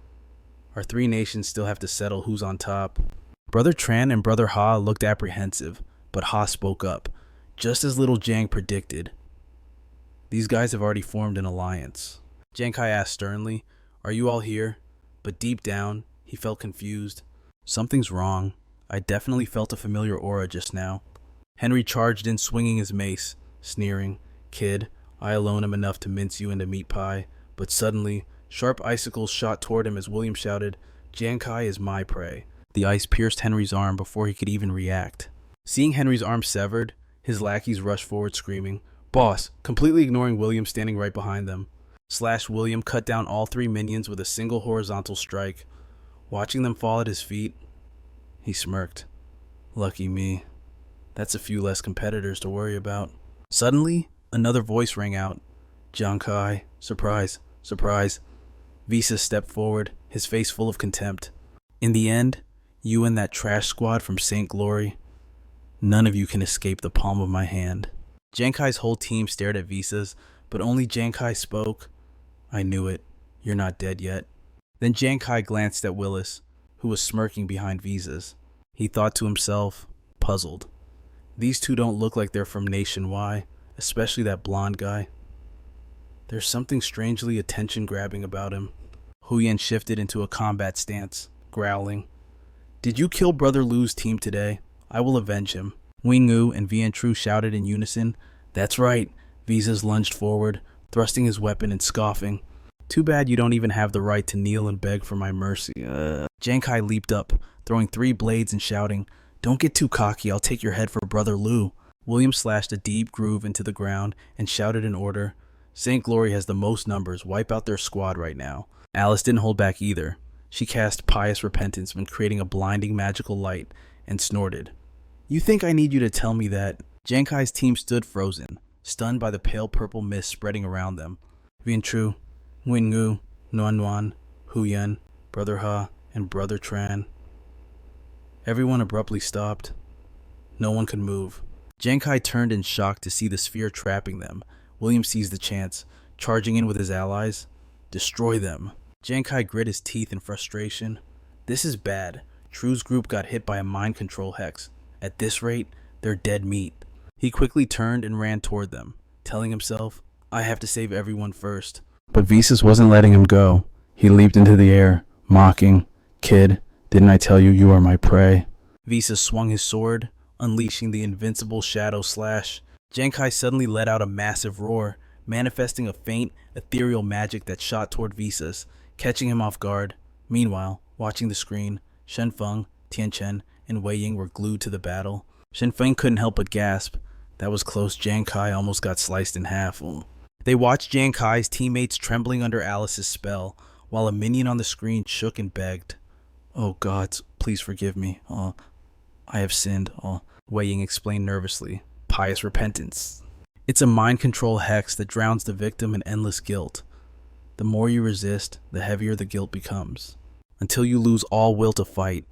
S1: Our 3 nations still have to settle who's on top." Brother Tran and Brother Ha looked apprehensive, but Ha spoke up, just as little Jiang predicted. "These guys have already formed an alliance." Giang Khai asked sternly, "Are you all here?" But deep down, he felt confused. Something's wrong. I definitely felt a familiar aura just now. Henry charged in, swinging his mace, sneering, "Kid, I alone am enough to mince you into meat pie." But suddenly, sharp icicles shot toward him as William shouted, "Giang Khai is my prey." The ice pierced Henry's arm before he could even react. Seeing Henry's arm severed, his lackeys rushed forward screaming, "Boss," completely ignoring William standing right behind them. William cut down all 3 minions with a single horizontal strike. Watching them fall at his feet, he smirked. "Lucky me. That's a few less competitors to worry about." Suddenly, another voice rang out. "Giang Khai, surprise, surprise." Visa stepped forward, his face full of contempt. "In the end, you and that trash squad from St. Glory, none of you can escape the palm of my hand." Giang Khai's whole team stared at Visas, but only Giang Khai spoke. "I knew it. You're not dead yet." Then Giang Khai glanced at Willis, who was smirking behind Visas. He thought to himself, puzzled. These 2 don't look like they're from Nation Y, especially that blonde guy. There's something strangely attention-grabbing about him. Huyen shifted into a combat stance, growling. "Did you kill Brother Lu's team today? I will avenge him." Wingu and Vian Tru shouted in unison. "That's right." Visas lunged forward, thrusting his weapon and scoffing. "Too bad you don't even have the right to kneel and beg for my mercy." Giang Khai leaped up, throwing 3 blades and shouting, "Don't get too cocky, I'll take your head for Brother Lu." William slashed a deep groove into the ground and shouted an order. "St. Glory has the most numbers, wipe out their squad right now." Alice didn't hold back either. She cast pious repentance when creating a blinding magical light and snorted. "You think I need you to tell me that?" Giang Khai's team stood frozen, stunned by the pale purple mist spreading around them. Vian Tru, Wingu, Nuan Nuan, Huyen, Brother Ha, and Brother Tran. Everyone abruptly stopped. No one could move. Giang Khai turned in shock to see the sphere trapping them. William seized the chance, charging in with his allies. Destroy them. Giang Khai grit his teeth in frustration. This is bad. True's group got hit by a mind control hex. At this rate, they're dead meat. He quickly turned and ran toward them, telling himself, I have to save everyone first. But Visas wasn't letting him go. He leaped into the air, mocking, Kid, didn't I tell you you are my prey? Visas swung his sword, unleashing the invincible shadow slash. Giang Khai suddenly let out a massive roar, manifesting a faint, ethereal magic that shot toward Visas, catching him off guard. Meanwhile, watching the screen, Shen Feng, Tian Chen, and Wei Ying were glued to the battle. Shen Feng couldn't help but gasp. That was close. Giang Khai almost got sliced in half. They watched Giang Kai's teammates trembling under Alice's spell, while a minion on the screen shook and begged. Oh gods, please forgive me. I have sinned. Wei Ying explained nervously. Pious repentance. It's a mind control hex that drowns the victim in endless guilt. The more you resist, the heavier the guilt becomes, until you lose all will to fight.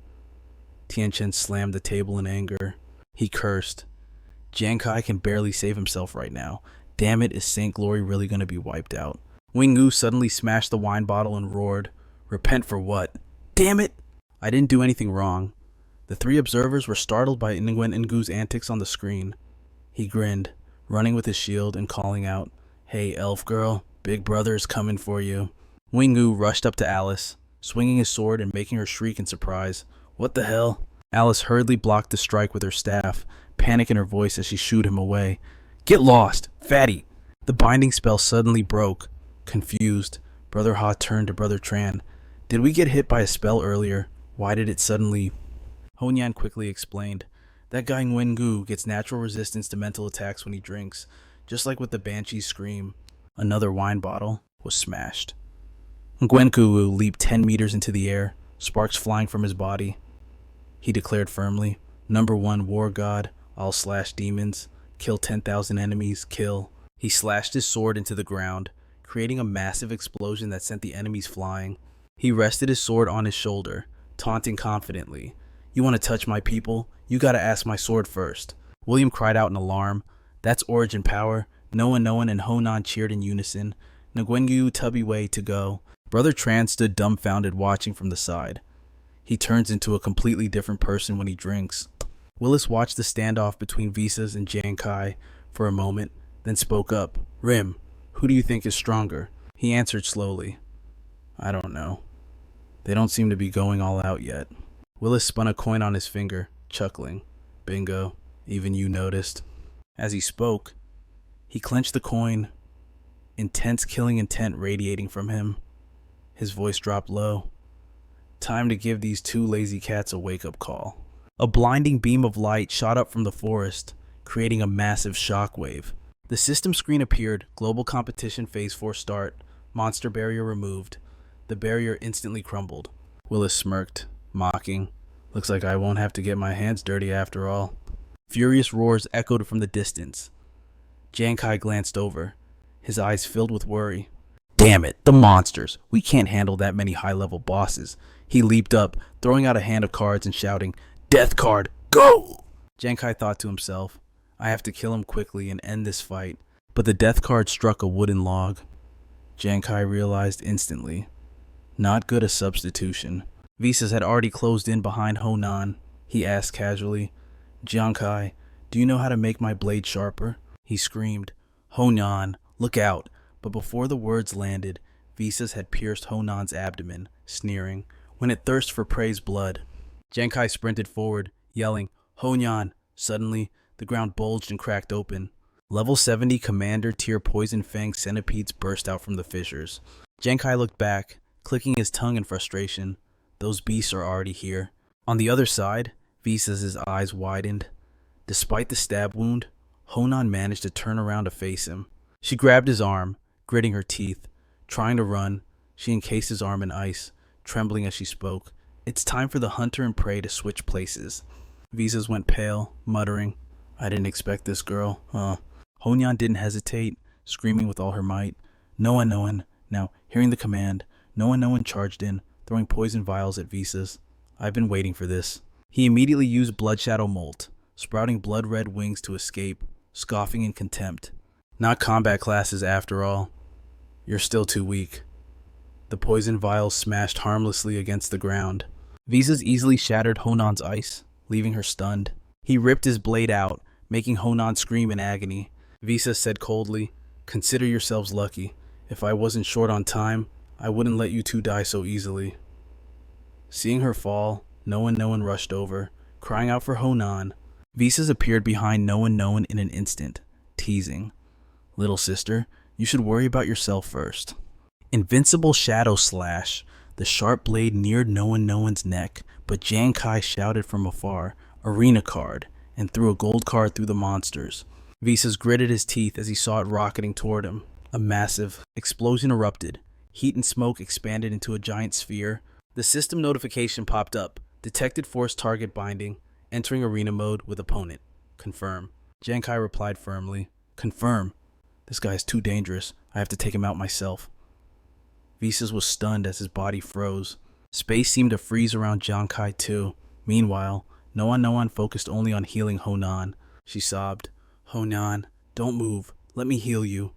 S1: Tian Chen slammed the table in anger. He cursed. Giang Khai can barely save himself right now. Damn it, is Saint Glory really going to be wiped out? Wing Gu suddenly smashed the wine bottle and roared, Repent for what? Damn it! I didn't do anything wrong. The three observers were startled by Nguyen Ngu's antics on the screen. He grinned, running with his shield and calling out, Hey, elf girl, Big Brother is coming for you. Wing Gu rushed up to Alice, swinging his sword and making her shriek in surprise. What the hell? Alice hurriedly blocked the strike with her staff, panic in her voice as she shooed him away. Get lost, fatty! The binding spell suddenly broke. Confused, Brother Ha turned to Brother Tran. Did we get hit by a spell earlier? Why did it suddenly... Honyan quickly explained. That guy Nguyen Gu gets natural resistance to mental attacks when he drinks, just like with the Banshee's scream. Another wine bottle was smashed. Nguyen Gu leaped 10 meters into the air, sparks flying from his body. He declared firmly, Number 1 war god, I'll slash demons, kill 10,000 enemies, kill. He slashed his sword into the ground, creating a massive explosion that sent the enemies flying. He rested his sword on his shoulder, taunting confidently. You want to touch my people? You gotta ask my sword first. William cried out in alarm. That's origin power. Noah, and Honan cheered in unison. Nguyen Tubby Way to go. Brother Tran stood dumbfounded watching from the side. He turns into a completely different person when he drinks. Willis watched the standoff between Visas and Giang Khai for a moment, then spoke up. Rim, who do you think is stronger? He answered slowly. I don't know. They don't seem to be going all out yet. Willis spun a coin on his finger, chuckling. Bingo, even you noticed. As he spoke, he clenched the coin, intense killing intent radiating from him. His voice dropped low. Time to give these two lazy cats a wake-up call. A blinding beam of light shot up from the forest, creating a massive shockwave. The system screen appeared, global competition phase 4 start, monster barrier removed. The barrier instantly crumbled. Willis smirked, mocking. Looks like I won't have to get my hands dirty after all. Furious roars echoed from the distance. Giang Khai glanced over, his eyes filled with worry. Damn it, the monsters! We can't handle that many high-level bosses. He leaped up, throwing out a hand of cards and shouting, Death card, go! Giang Khai thought to himself, I have to kill him quickly and end this fight. But the death card struck a wooden log. Giang Khai realized instantly. Not good a substitution. Visas had already closed in behind Honan. He asked casually, Giang Khai, do you know how to make my blade sharper? He screamed, Honan, look out! But before the words landed, Visas had pierced Honan's abdomen, sneering, when it thirsts for prey's blood. Giang Khai sprinted forward, yelling, Honan! Suddenly, the ground bulged and cracked open. Level 70 Commander tier Poison Fang centipedes burst out from the fissures. Giang Khai looked back, clicking his tongue in frustration. Those beasts are already here. On the other side, Visas' eyes widened. Despite the stab wound, Honan managed to turn around to face him. She grabbed his arm, gritting her teeth. Trying to run, she encased his arm in ice, trembling as she spoke. It's time for the hunter and prey to switch places. Visas went pale, muttering, I didn't expect this girl. Honyan didn't hesitate, screaming with all her might. Noah. Now, hearing the command, Noah charged in, throwing poison vials at Visas. I've been waiting for this. He immediately used Blood Shadow Molt, sprouting blood-red wings to escape, scoffing in contempt. Not combat classes after all. You're still too weak. The poison vials smashed harmlessly against the ground. Visas easily shattered Honan's ice, leaving her stunned. He ripped his blade out, making Honan scream in agony. Visa said coldly, "Consider yourselves lucky. If I wasn't short on time, I wouldn't let you two die so easily." Seeing her fall, no one rushed over, crying out for Honan. Visas appeared behind no one in an instant, teasing, "Little sister, you should worry about yourself first." Invincible Shadow Slash. The sharp blade neared no one's neck, but Giang Khai shouted from afar, "Arena card," and threw a gold card through the monsters. Visas gritted his teeth as he saw it rocketing toward him. A massive explosion erupted. Heat and smoke expanded into a giant sphere. The system notification popped up. Detected force target binding. Entering arena mode with opponent. Confirm. Giang Khai replied firmly, "Confirm. This guy is too dangerous. I have to take him out myself." Visas was stunned as his body froze. Space seemed to freeze around Giang Khai too. Meanwhile, no one focused only on healing Honan. She sobbed, "Honan, don't move. Let me heal you."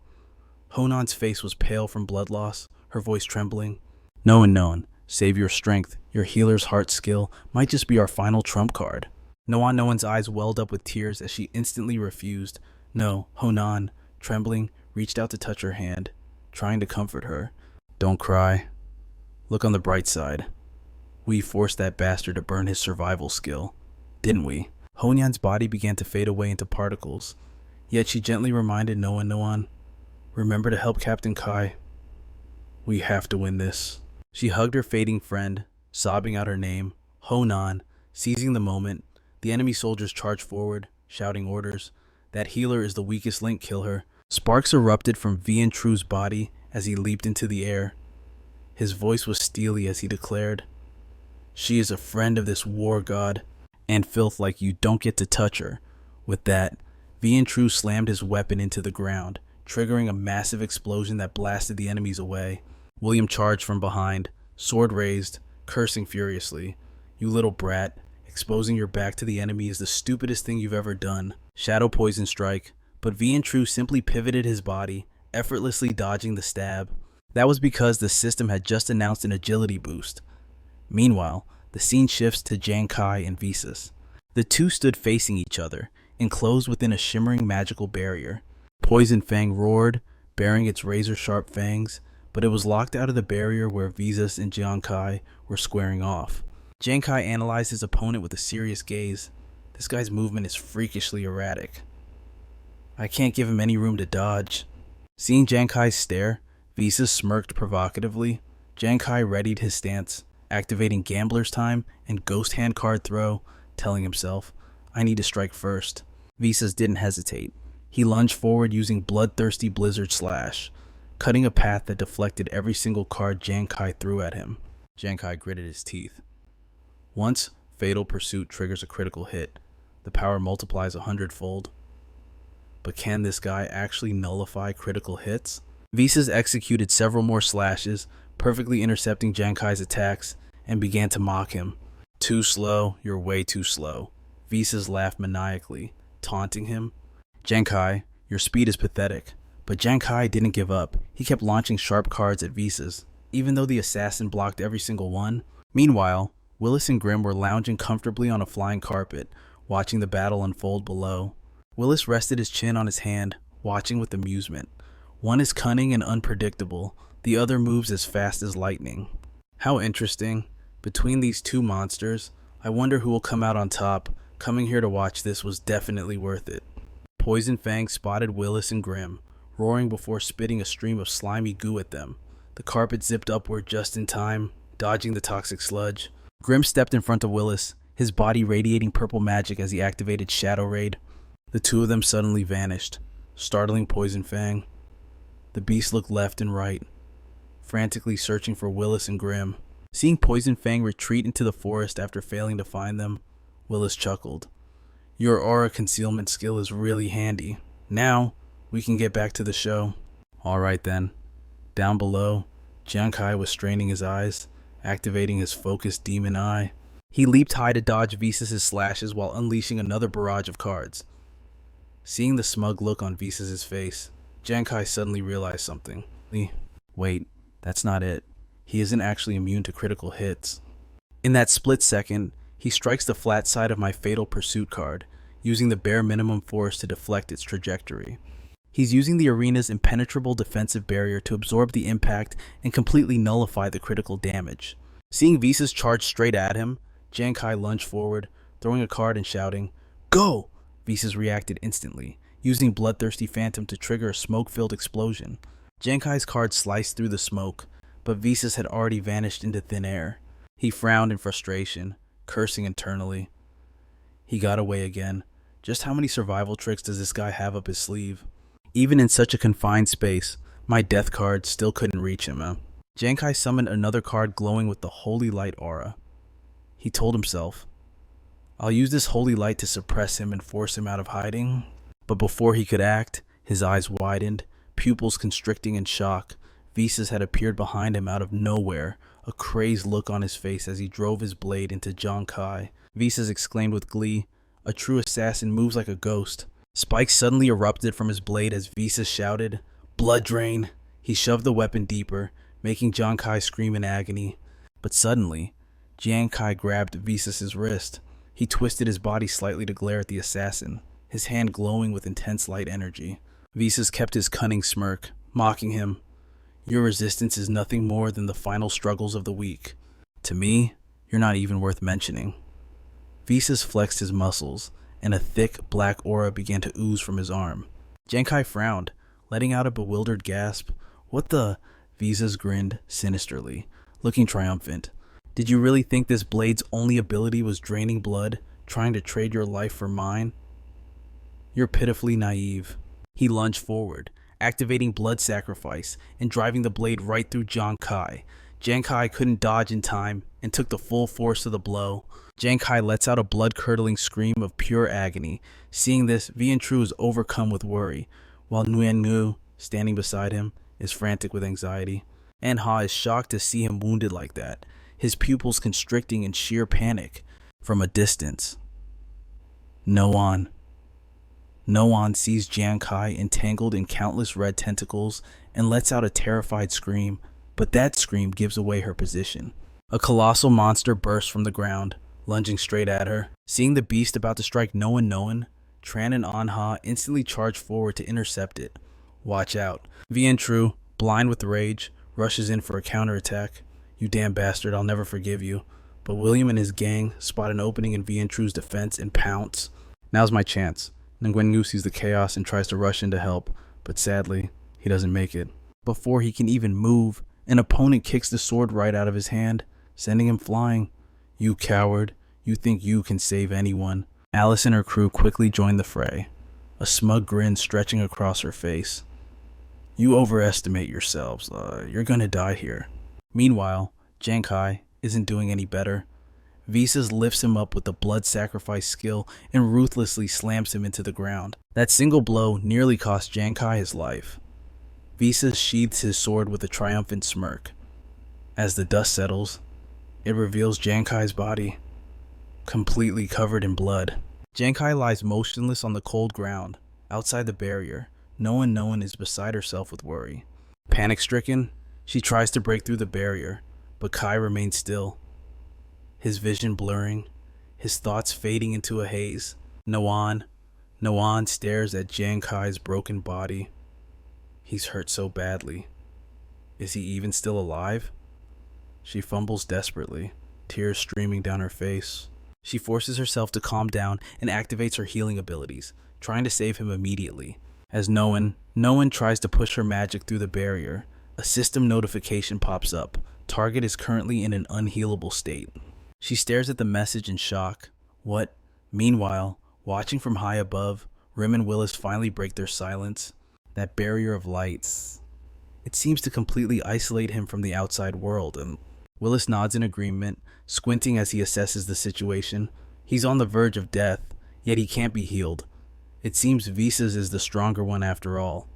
S1: Honan's face was pale from blood loss, her voice trembling. No one, save your strength. Your healer's heart skill might just be our final trump card." No one's eyes welled up with tears as she instantly refused. No, Honan, trembling, reached out to touch her hand, trying to comfort her. "Don't cry. Look on the bright side. We forced that bastard to burn his survival skill, didn't we?" Honyan's body began to fade away into particles, yet she gently reminded no one, "Remember to help Captain Kai. We have to win this." She hugged her fading friend, sobbing out her name, Honan. Seizing the moment, the enemy soldiers charged forward, shouting orders. "That healer is the weakest link, kill her." Sparks erupted from Vian Tru's body as he leaped into the air. His voice was steely as he declared, "She is a friend of this war god, and filth like you don't get to touch her." With that, Vian Tru slammed his weapon into the ground, triggering a massive explosion that blasted the enemies away. William charged from behind, sword raised, cursing furiously. "You little brat, exposing your back to the enemy is the stupidest thing you've ever done." Shadow poison strike, but Vian Tru simply pivoted his body, effortlessly dodging the stab. That was because the system had just announced an agility boost. Meanwhile, the scene shifts to Giang Khai and Visas. The two stood facing each other, enclosed within a shimmering magical barrier. Poison Fang roared, baring its razor-sharp fangs, but it was locked out of the barrier where Visas and Giang Khai were squaring off. Giang Khai analyzed his opponent with a serious gaze. This guy's movement is freakishly erratic. I can't give him any room to dodge. Seeing Giang Kai's stare, Visas smirked provocatively. Giang Khai readied his stance, activating Gambler's Time and Ghost Hand card throw, telling himself, "I need to strike first." Visas didn't hesitate. He lunged forward using Bloodthirsty Blizzard Slash, cutting a path that deflected every single card Giang Khai threw at him. Giang Khai gritted his teeth. Once Fatal Pursuit triggers a critical hit, the power multiplies 100-fold. But can this guy actually nullify critical hits? Visas executed several more slashes, perfectly intercepting Giang Khai's attacks, and began to mock him. "Too slow, you're way too slow." Visas laughed maniacally, taunting him. "Giang Khai, your speed is pathetic." But Giang Khai didn't give up. He kept launching sharp cards at Visas, even though the assassin blocked every single one. Meanwhile, Willis and Grimm were lounging comfortably on a flying carpet, watching the battle unfold below. Willis rested his chin on his hand, watching with amusement. One is cunning and unpredictable, the other moves as fast as lightning. How interesting. Between these two monsters, I wonder who will come out on top. Coming here to watch this was definitely worth it. Poison Fang spotted Willis and Grimm, roaring before spitting a stream of slimy goo at them. The carpet zipped upward just in time, dodging the toxic sludge. Grimm stepped in front of Willis, his body radiating purple magic as he activated Shadow Raid. The two of them suddenly vanished, startling Poison Fang. The beast looked left and right, frantically searching for Willis and Grimm. Seeing Poison Fang retreat into the forest after failing to find them, Willis chuckled. "Your aura concealment skill is really handy. Now, we can get back to the show." Alright then. Down below, Giang Khai was straining his eyes, activating his focused demon eye. He leaped high to dodge Visas' slashes while unleashing another barrage of cards. Seeing the smug look on Visas' face, Giang Khai suddenly realized something. Wait, that's not it. He isn't actually immune to critical hits. In that split second, he strikes the flat side of my Fatal Pursuit card, using the bare minimum force to deflect its trajectory. He's using the arena's impenetrable defensive barrier to absorb the impact and completely nullify the critical damage. Seeing Visas charge straight at him, Giang Khai lunged forward, throwing a card and shouting, "Go!" Visas reacted instantly, using Bloodthirsty Phantom to trigger a smoke-filled explosion. Giang Khai's card sliced through the smoke, but Visas had already vanished into thin air. He frowned in frustration, cursing internally. He got away again. Just how many survival tricks does this guy have up his sleeve? Even in such a confined space, my death card still couldn't reach him. Giang Khai summoned another card glowing with the Holy Light aura. He told himself, "I'll use this holy light to suppress him and force him out of hiding." But before he could act, his eyes widened, pupils constricting in shock. Visas had appeared behind him out of nowhere, a crazed look on his face as he drove his blade into Giang Khai. Visas exclaimed with glee, "A true assassin moves like a ghost." Spikes suddenly erupted from his blade as Visas shouted, "Blood drain!" He shoved the weapon deeper, making Giang Khai scream in agony. But suddenly, Giang Khai grabbed Visas' wrist. He twisted his body slightly to glare at the assassin, his hand glowing with intense light energy. Visas kept his cunning smirk, mocking him. "Your resistance is nothing more than the final struggles of the weak. To me, you're not even worth mentioning." Visas flexed his muscles, and a thick, black aura began to ooze from his arm. Giang Khai frowned, letting out a bewildered gasp. "What the?" Visas grinned sinisterly, looking triumphant. "Did you really think this blade's only ability was draining blood, trying to trade your life for mine? You're pitifully naive." He lunged forward, activating blood sacrifice and driving the blade right through Giang Khai. Giang Khai couldn't dodge in time and took the full force of the blow. Giang Khai lets out a blood-curdling scream of pure agony. Seeing this, Vian Tru is overcome with worry, while Nguyen Ngu, standing beside him, is frantic with anxiety. And Ha is shocked to see him wounded like that, his pupils constricting in sheer panic. From a distance, Noan sees Giang Khai entangled in countless red tentacles and lets out a terrified scream, but that scream gives away her position. A colossal monster bursts from the ground, lunging straight at her. Seeing the beast about to strike Noan, Tran and Anha instantly charge forward to intercept it. Watch out. Vian Tru, blind with rage, rushes in for a counterattack. "You damn bastard, I'll never forgive you." But William and his gang spot an opening in Vian Tru's defense and pounce. Now's my chance. Nguyen Ngu sees the chaos and tries to rush in to help, but sadly, he doesn't make it. Before he can even move, an opponent kicks the sword right out of his hand, sending him flying. "You coward, you think you can save anyone." Alice and her crew quickly join the fray, a smug grin stretching across her face. "You overestimate yourselves. You're gonna die here." Meanwhile, Giang Khai isn't doing any better. Visas lifts him up with the blood sacrifice skill and ruthlessly slams him into the ground. That single blow nearly cost Giang Khai his life. Visas sheathes his sword with a triumphant smirk. As the dust settles, it reveals Giang Khai's body, completely covered in blood. Giang Khai lies motionless on the cold ground, outside the barrier. Noan is beside herself with worry. Panic-stricken, she tries to break through the barrier, but Khai remains still, his vision blurring, his thoughts fading into a haze. Noan stares at Giang Khai's broken body. He's hurt so badly. Is he even still alive? She fumbles desperately, tears streaming down her face. She forces herself to calm down and activates her healing abilities, trying to save him immediately. As Noan tries to push her magic through the barrier, a system notification pops up. Target is currently in an unhealable state. She stares at the message in shock. What? Meanwhile, watching from high above, Rim and Willis finally break their silence. That barrier of lights. It seems to completely isolate him from the outside world, and Willis nods in agreement, squinting as he assesses the situation. He's on the verge of death, yet he can't be healed. It seems Visas is the stronger one after all.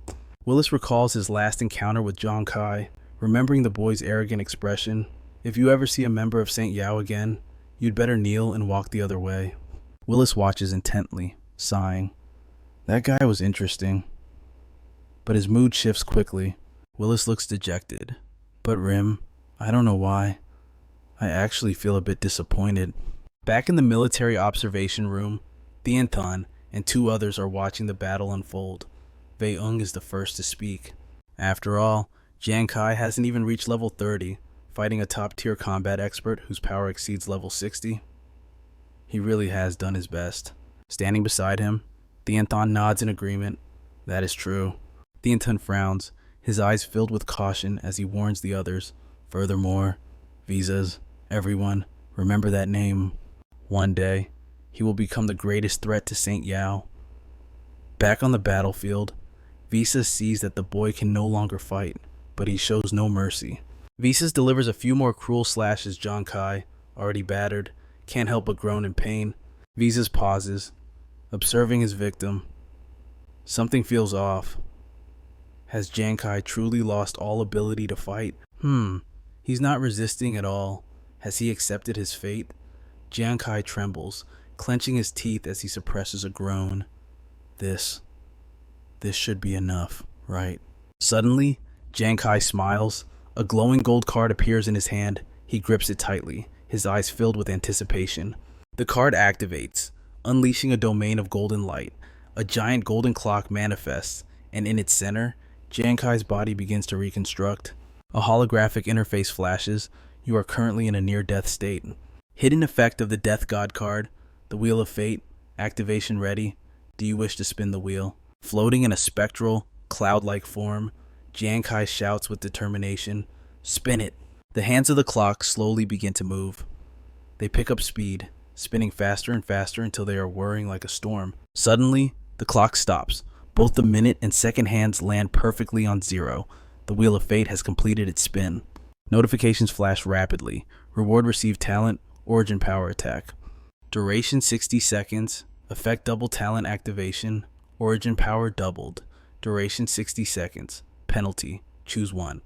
S1: Willis recalls his last encounter with Giang Khai, remembering the boy's arrogant expression. "If you ever see a member of St. Yao again, You'd better kneel and walk the other way. Willis watches intently, sighing. That guy was interesting. But his mood shifts quickly. Willis looks dejected. But Rim, I don't know why. I actually feel a bit disappointed. Back in the military observation room, Triumphant and two others are watching the battle unfold. Wei-ung is the first to speak. After all, Giang Khai hasn't even reached level 30, fighting a top-tier combat expert whose power exceeds level 60. He really has done his best. Standing beside him, Triumphant nods in agreement. That is true. Triumphant frowns, his eyes filled with caution as he warns the others. Furthermore, visas, everyone, remember that name. One day, he will become the greatest threat to Saint Yao. Back on the battlefield, Visas sees that the boy can no longer fight, but he shows no mercy. Visas delivers a few more cruel slashes. Giang Khai, already battered, can't help but groan in pain. Visas pauses, observing his victim. Something feels off. Has Giang Khai truly lost all ability to fight? He's not resisting at all. Has he accepted his fate? Giang Khai trembles, clenching his teeth as he suppresses a groan. This should be enough, right? Suddenly, Giang Khai smiles. A glowing gold card appears in his hand. He grips it tightly, his eyes filled with anticipation. The card activates, unleashing a domain of golden light. A giant golden clock manifests, and in its center, Giang Khai's body begins to reconstruct. A holographic interface flashes. You are currently in a near-death state. Hidden effect of the Death God card. The Wheel of Fate. Activation ready. Do you wish to spin the wheel? Floating in a spectral, cloud-like form, Giang Khai shouts with determination, "Spin it!" The hands of the clock slowly begin to move. They pick up speed, spinning faster and faster until they are whirring like a storm. Suddenly, the clock stops. Both the minute and second hands land perfectly on 0. The Wheel of Fate has completed its spin. Notifications flash rapidly. Reward received talent, origin power attack. Duration 60 seconds. Effect double talent activation. Origin power doubled. Duration 60 seconds. Penalty. Choose one.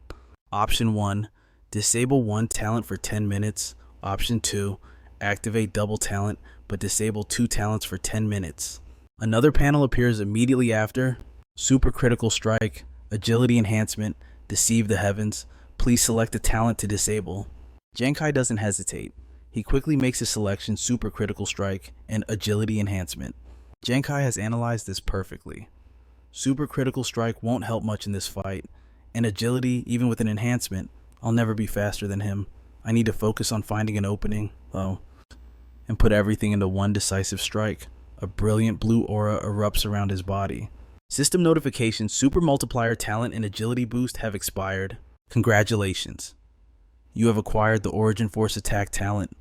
S1: Option 1. Disable one talent for 10 minutes. Option 2. Activate double talent, but disable 2 talents for 10 minutes. Another panel appears immediately after. Supercritical Strike. Agility Enhancement. Deceive the Heavens. Please select a talent to disable. Giang Khai doesn't hesitate. He quickly makes his selection: Supercritical Strike and Agility Enhancement. Giang Khai has analyzed this perfectly. Supercritical Strike won't help much in this fight, and agility, even with an enhancement, I'll never be faster than him. I need to focus on finding an opening, though, and put everything into one decisive strike. A brilliant blue aura erupts around his body. System notifications: Super Multiplier Talent and Agility Boost have expired. Congratulations. You have acquired the Origin Force Attack talent.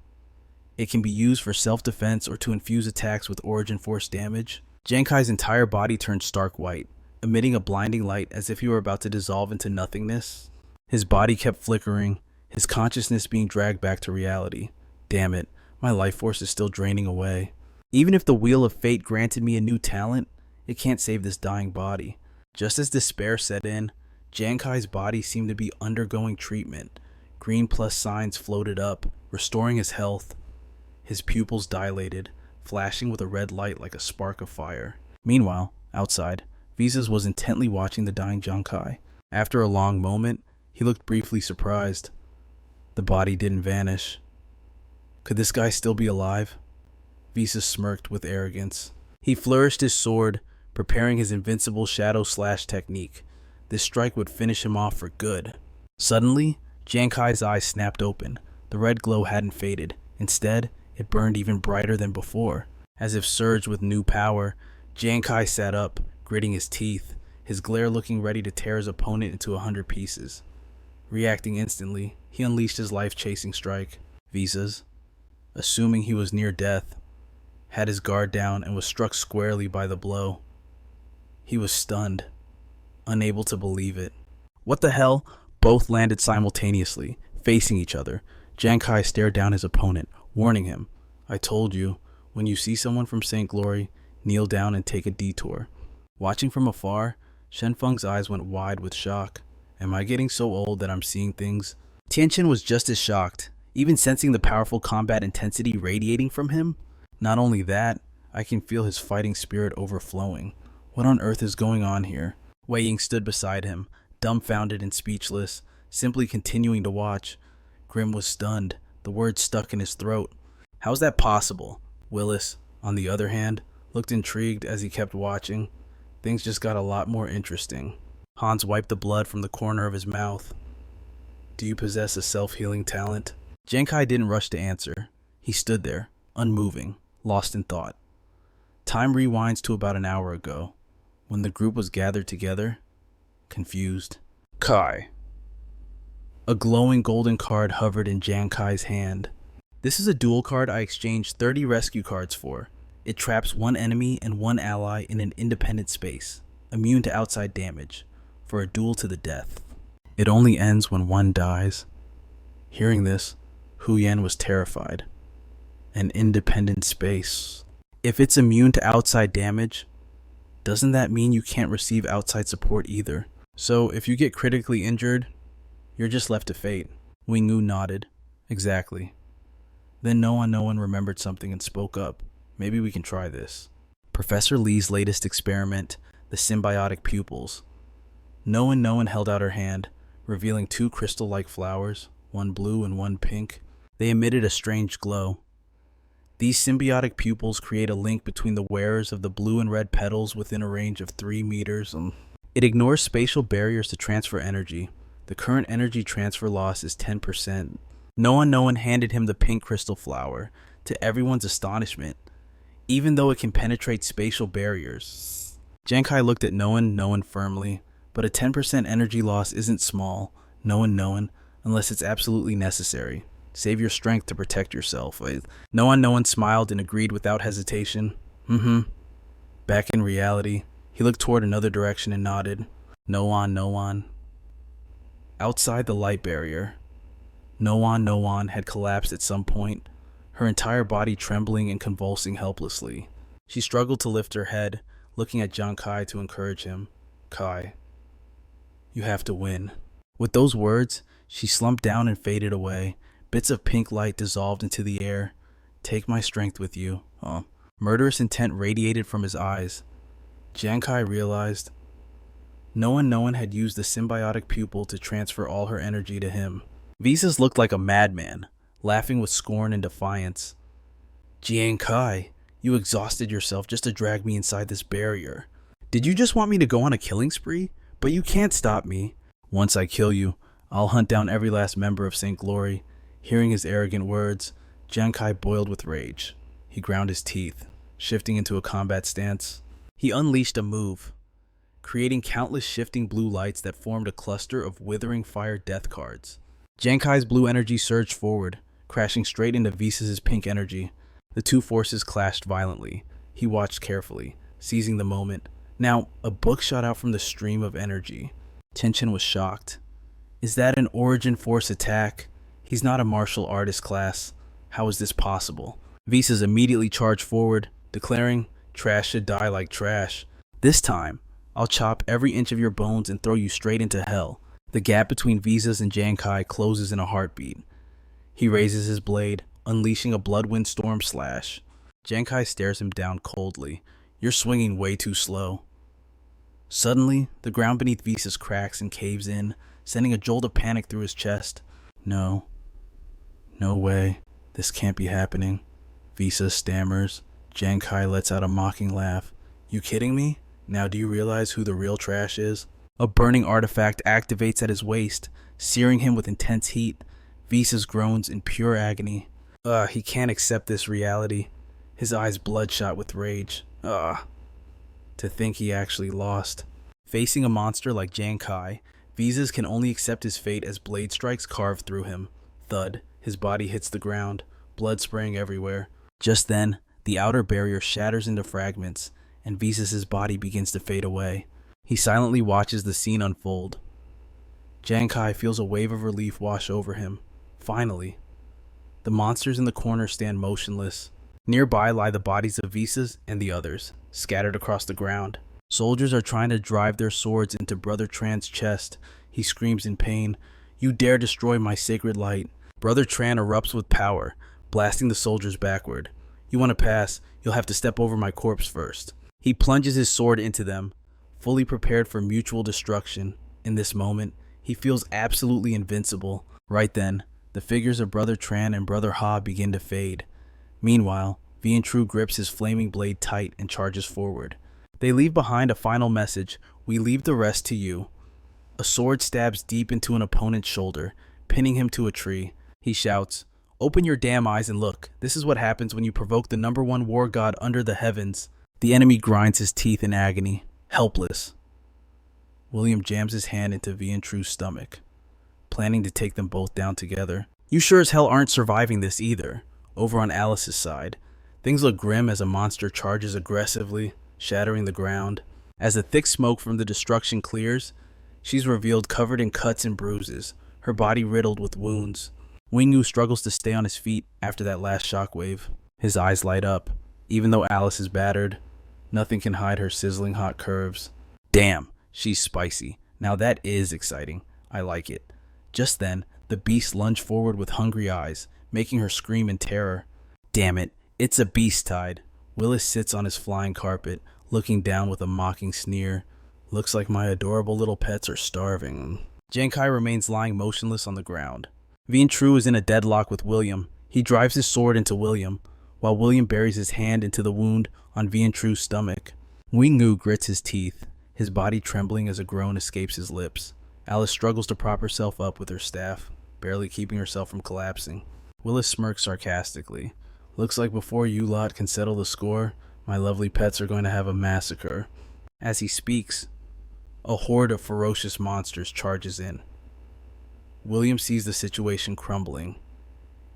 S1: It can be used for self-defense or to infuse attacks with Origin Force damage. Giang Khai's entire body turns stark white, emitting a blinding light as if he were about to dissolve into nothingness. His body kept flickering, his consciousness being dragged back to reality. Damn it, my life force is still draining away. Even if the Wheel of Fate granted me a new talent, it can't save this dying body. Just as despair set in, Giang Khai's body seemed to be undergoing treatment. Green plus signs floated up, restoring his health. His pupils dilated, flashing with a red light like a spark of fire. Meanwhile, outside, Visas was intently watching the dying Giang Khai. After a long moment, he looked briefly surprised. The body didn't vanish. Could this guy still be alive? Visas smirked with arrogance. He flourished his sword, preparing his invincible shadow slash technique. This strike would finish him off for good. Suddenly, Giang Khai's eyes snapped open. The red glow hadn't faded. Instead, it burned even brighter than before. As if surged with new power, Giang Khai sat up, gritting his teeth, his glare looking ready to tear his opponent into 100 pieces. Reacting instantly, he unleashed his life-chasing strike. Visas, assuming he was near death, had his guard down and was struck squarely by the blow. He was stunned, unable to believe it. What the hell? Both landed simultaneously, facing each other. Giang Khai stared down his opponent, warning him, "I told you, when you see someone from St. Glory, kneel down and take a detour." Watching from afar, Shen Feng's eyes went wide with shock. Am I getting so old that I'm seeing things? Tianchen was just as shocked. even sensing the powerful combat intensity radiating from him. Not only that, I can feel his fighting spirit overflowing. What on earth is going on here? Wei Ying stood beside him, dumbfounded and speechless, simply continuing to watch. Grim was stunned, the words stuck in his throat. How's that possible? Willis, on the other hand, looked intrigued as he kept watching. Things just got a lot more interesting. Hans wiped the blood from the corner of his mouth. Do you possess a self-healing talent? Giang Khai didn't rush to answer. He stood there, unmoving, lost in thought. Time rewinds to about an hour ago, when the group was gathered together, confused. Khai. A glowing golden card hovered in Giang Khai's hand. This is a duel card I exchanged 30 rescue cards for. It traps one enemy and one ally in an independent space, immune to outside damage, for a duel to the death. It only ends when one dies. Hearing this, Hu Yan was terrified. An independent space. If it's immune to outside damage, doesn't that mean you can't receive outside support either? So if you get critically injured, you're just left to fate. Wing Wu nodded. Exactly. Then no one remembered something and spoke up. Maybe we can try this. Professor Lee's latest experiment, the symbiotic pupils. No one held out her hand, revealing two crystal-like flowers, one blue and one pink. They emitted a strange glow. These symbiotic pupils create a link between the wearers of the blue and red petals within a range of 3 meters. It ignores spatial barriers to transfer energy. The current energy transfer loss is 10%. No one handed him the pink crystal flower, to everyone's astonishment, even though it can penetrate spatial barriers. Giang Khai looked at No one firmly, but a 10% energy loss isn't small. No one, unless it's absolutely necessary. Save your strength to protect yourself. No one smiled and agreed without hesitation. Back in reality, he looked toward another direction and nodded. No one. Outside the light barrier, No one had collapsed at some point, her entire body trembling and convulsing helplessly. She struggled to lift her head, looking at Giang Khai to encourage him. Khai, you have to win. With those words, she slumped down and faded away. Bits of pink light dissolved into the air. Take my strength with you. Murderous intent radiated from his eyes. Giang Khai realized no one had used the symbiotic pupil to transfer all her energy to him. Visas looked like a madman, laughing with scorn and defiance. Giang Khai, you exhausted yourself just to drag me inside this barrier. Did you just want me to go on a killing spree? But you can't stop me. Once I kill you, I'll hunt down every last member of St. Glory. Hearing his arrogant words, Giang Khai boiled with rage. He ground his teeth, shifting into a combat stance. He unleashed a move, creating countless shifting blue lights that formed a cluster of withering fire death cards. Giang Khai's blue energy surged forward, crashing straight into Visas' pink energy. The two forces clashed violently. He watched carefully, seizing the moment. Now, a book shot out from the stream of energy. Tianchen was shocked. Is that an origin force attack? He's not a martial artist class. How is this possible? Visas immediately charged forward, declaring, trash should die like trash. This time, I'll chop every inch of your bones and throw you straight into hell. The gap between Visas and Giang Khai closes in a heartbeat. He raises his blade, unleashing a blood windstorm slash. Giang Khai stares him down coldly. You're swinging way too slow. Suddenly, the ground beneath Visas cracks and caves in, sending a jolt of panic through his chest. No way. This can't be happening. Visas stammers. Giang Khai lets out a mocking laugh. You kidding me? Now do you realize who the real trash is? A burning artifact activates at his waist, searing him with intense heat. Visas groans in pure agony. He can't accept this reality. His eyes bloodshot with rage. To think he actually lost. Facing a monster like Giang Khai, Visas can only accept his fate as blade strikes carve through him. Thud, his body hits the ground, blood spraying everywhere. Just then, the outer barrier shatters into fragments, and Visas' body begins to fade away. He silently watches the scene unfold. Giang Khai feels a wave of relief wash over him. Finally. The monsters in the corner stand motionless. Nearby lie the bodies of Visas and the others, scattered across the ground. Soldiers are trying to drive their swords into Brother Tran's chest. He screams in pain. You dare destroy my sacred light. Brother Tran erupts with power, blasting the soldiers backward. You want to pass, you'll have to step over my corpse first. He plunges his sword into them, fully prepared for mutual destruction. In this moment, he feels absolutely invincible. Right then, the figures of Brother Tran and Brother Ha begin to fade. Meanwhile, Vian Tru grips his flaming blade tight and charges forward. They leave behind a final message: we leave the rest to you. A sword stabs deep into an opponent's shoulder, pinning him to a tree. He shouts, "Open your damn eyes and look. This is what happens when you provoke the #1 war god under the heavens." The enemy grinds his teeth in agony, helpless. William jams his hand into Vian Tru's stomach, planning to take them both down together. You sure as hell aren't surviving this either. Over on Alice's side, things look grim as a monster charges aggressively, shattering the ground. As the thick smoke from the destruction clears, she's revealed covered in cuts and bruises, her body riddled with wounds. Wingu struggles to stay on his feet after that last shockwave. His eyes light up. Even though Alice is battered, nothing can hide her sizzling hot curves. Damn, she's spicy. Now that is exciting. I like it. Just then, the beast lunged forward with hungry eyes, making her scream in terror. Damn it, it's a beast tide. Willis sits on his flying carpet, looking down with a mocking sneer. Looks like my adorable little pets are starving. Giang Khai remains lying motionless on the ground. Vian Tru is in a deadlock with William. He drives his sword into William, while William buries his hand into the wound on Vian Tru's stomach. Wingu grits his teeth, his body trembling as a groan escapes his lips. Alice struggles to prop herself up with her staff, barely keeping herself from collapsing. Willis smirks sarcastically. Looks like before you lot can settle the score, my lovely pets are going to have a massacre. As he speaks, a horde of ferocious monsters charges in. William sees the situation crumbling,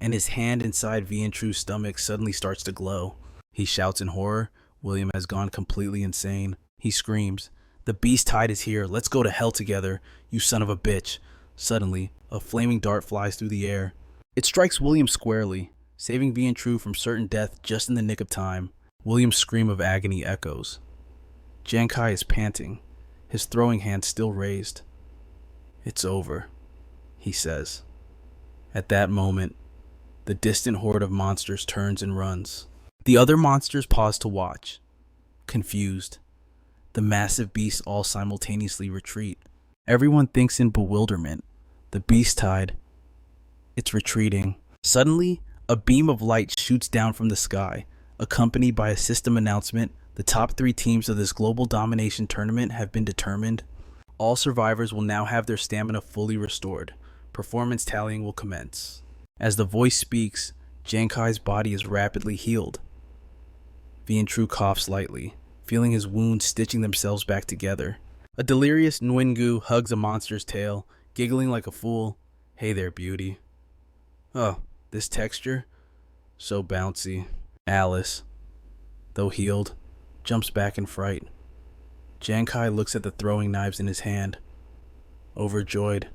S1: and his hand inside Vian Tru's stomach suddenly starts to glow. He shouts in horror. William has gone completely insane. He screams, "The beast tide is here. Let's go to hell together, you son of a bitch." Suddenly, a flaming dart flies through the air. It strikes William squarely, saving Vian Tru from certain death just in the nick of time. William's scream of agony echoes. Giang Khai is panting, his throwing hand still raised. "It's over," he says. At that moment, the distant horde of monsters turns and runs. The other monsters pause to watch, confused. The massive beasts all simultaneously retreat. Everyone thinks in bewilderment. The beast tide, it's retreating. Suddenly, a beam of light shoots down from the sky, accompanied by a system announcement. The top 3 teams of this global domination tournament have been determined. All survivors will now have their stamina fully restored. Performance tallying will commence. As the voice speaks, Giang Khai's body is rapidly healed. Vian Tru coughs lightly, feeling his wounds stitching themselves back together. A delirious Nwingu hugs a monster's tail, giggling like a fool. "Hey there, beauty." "Oh, this texture? So bouncy." Alice, though healed, jumps back in fright. Giang Khai looks at the throwing knives in his hand, overjoyed.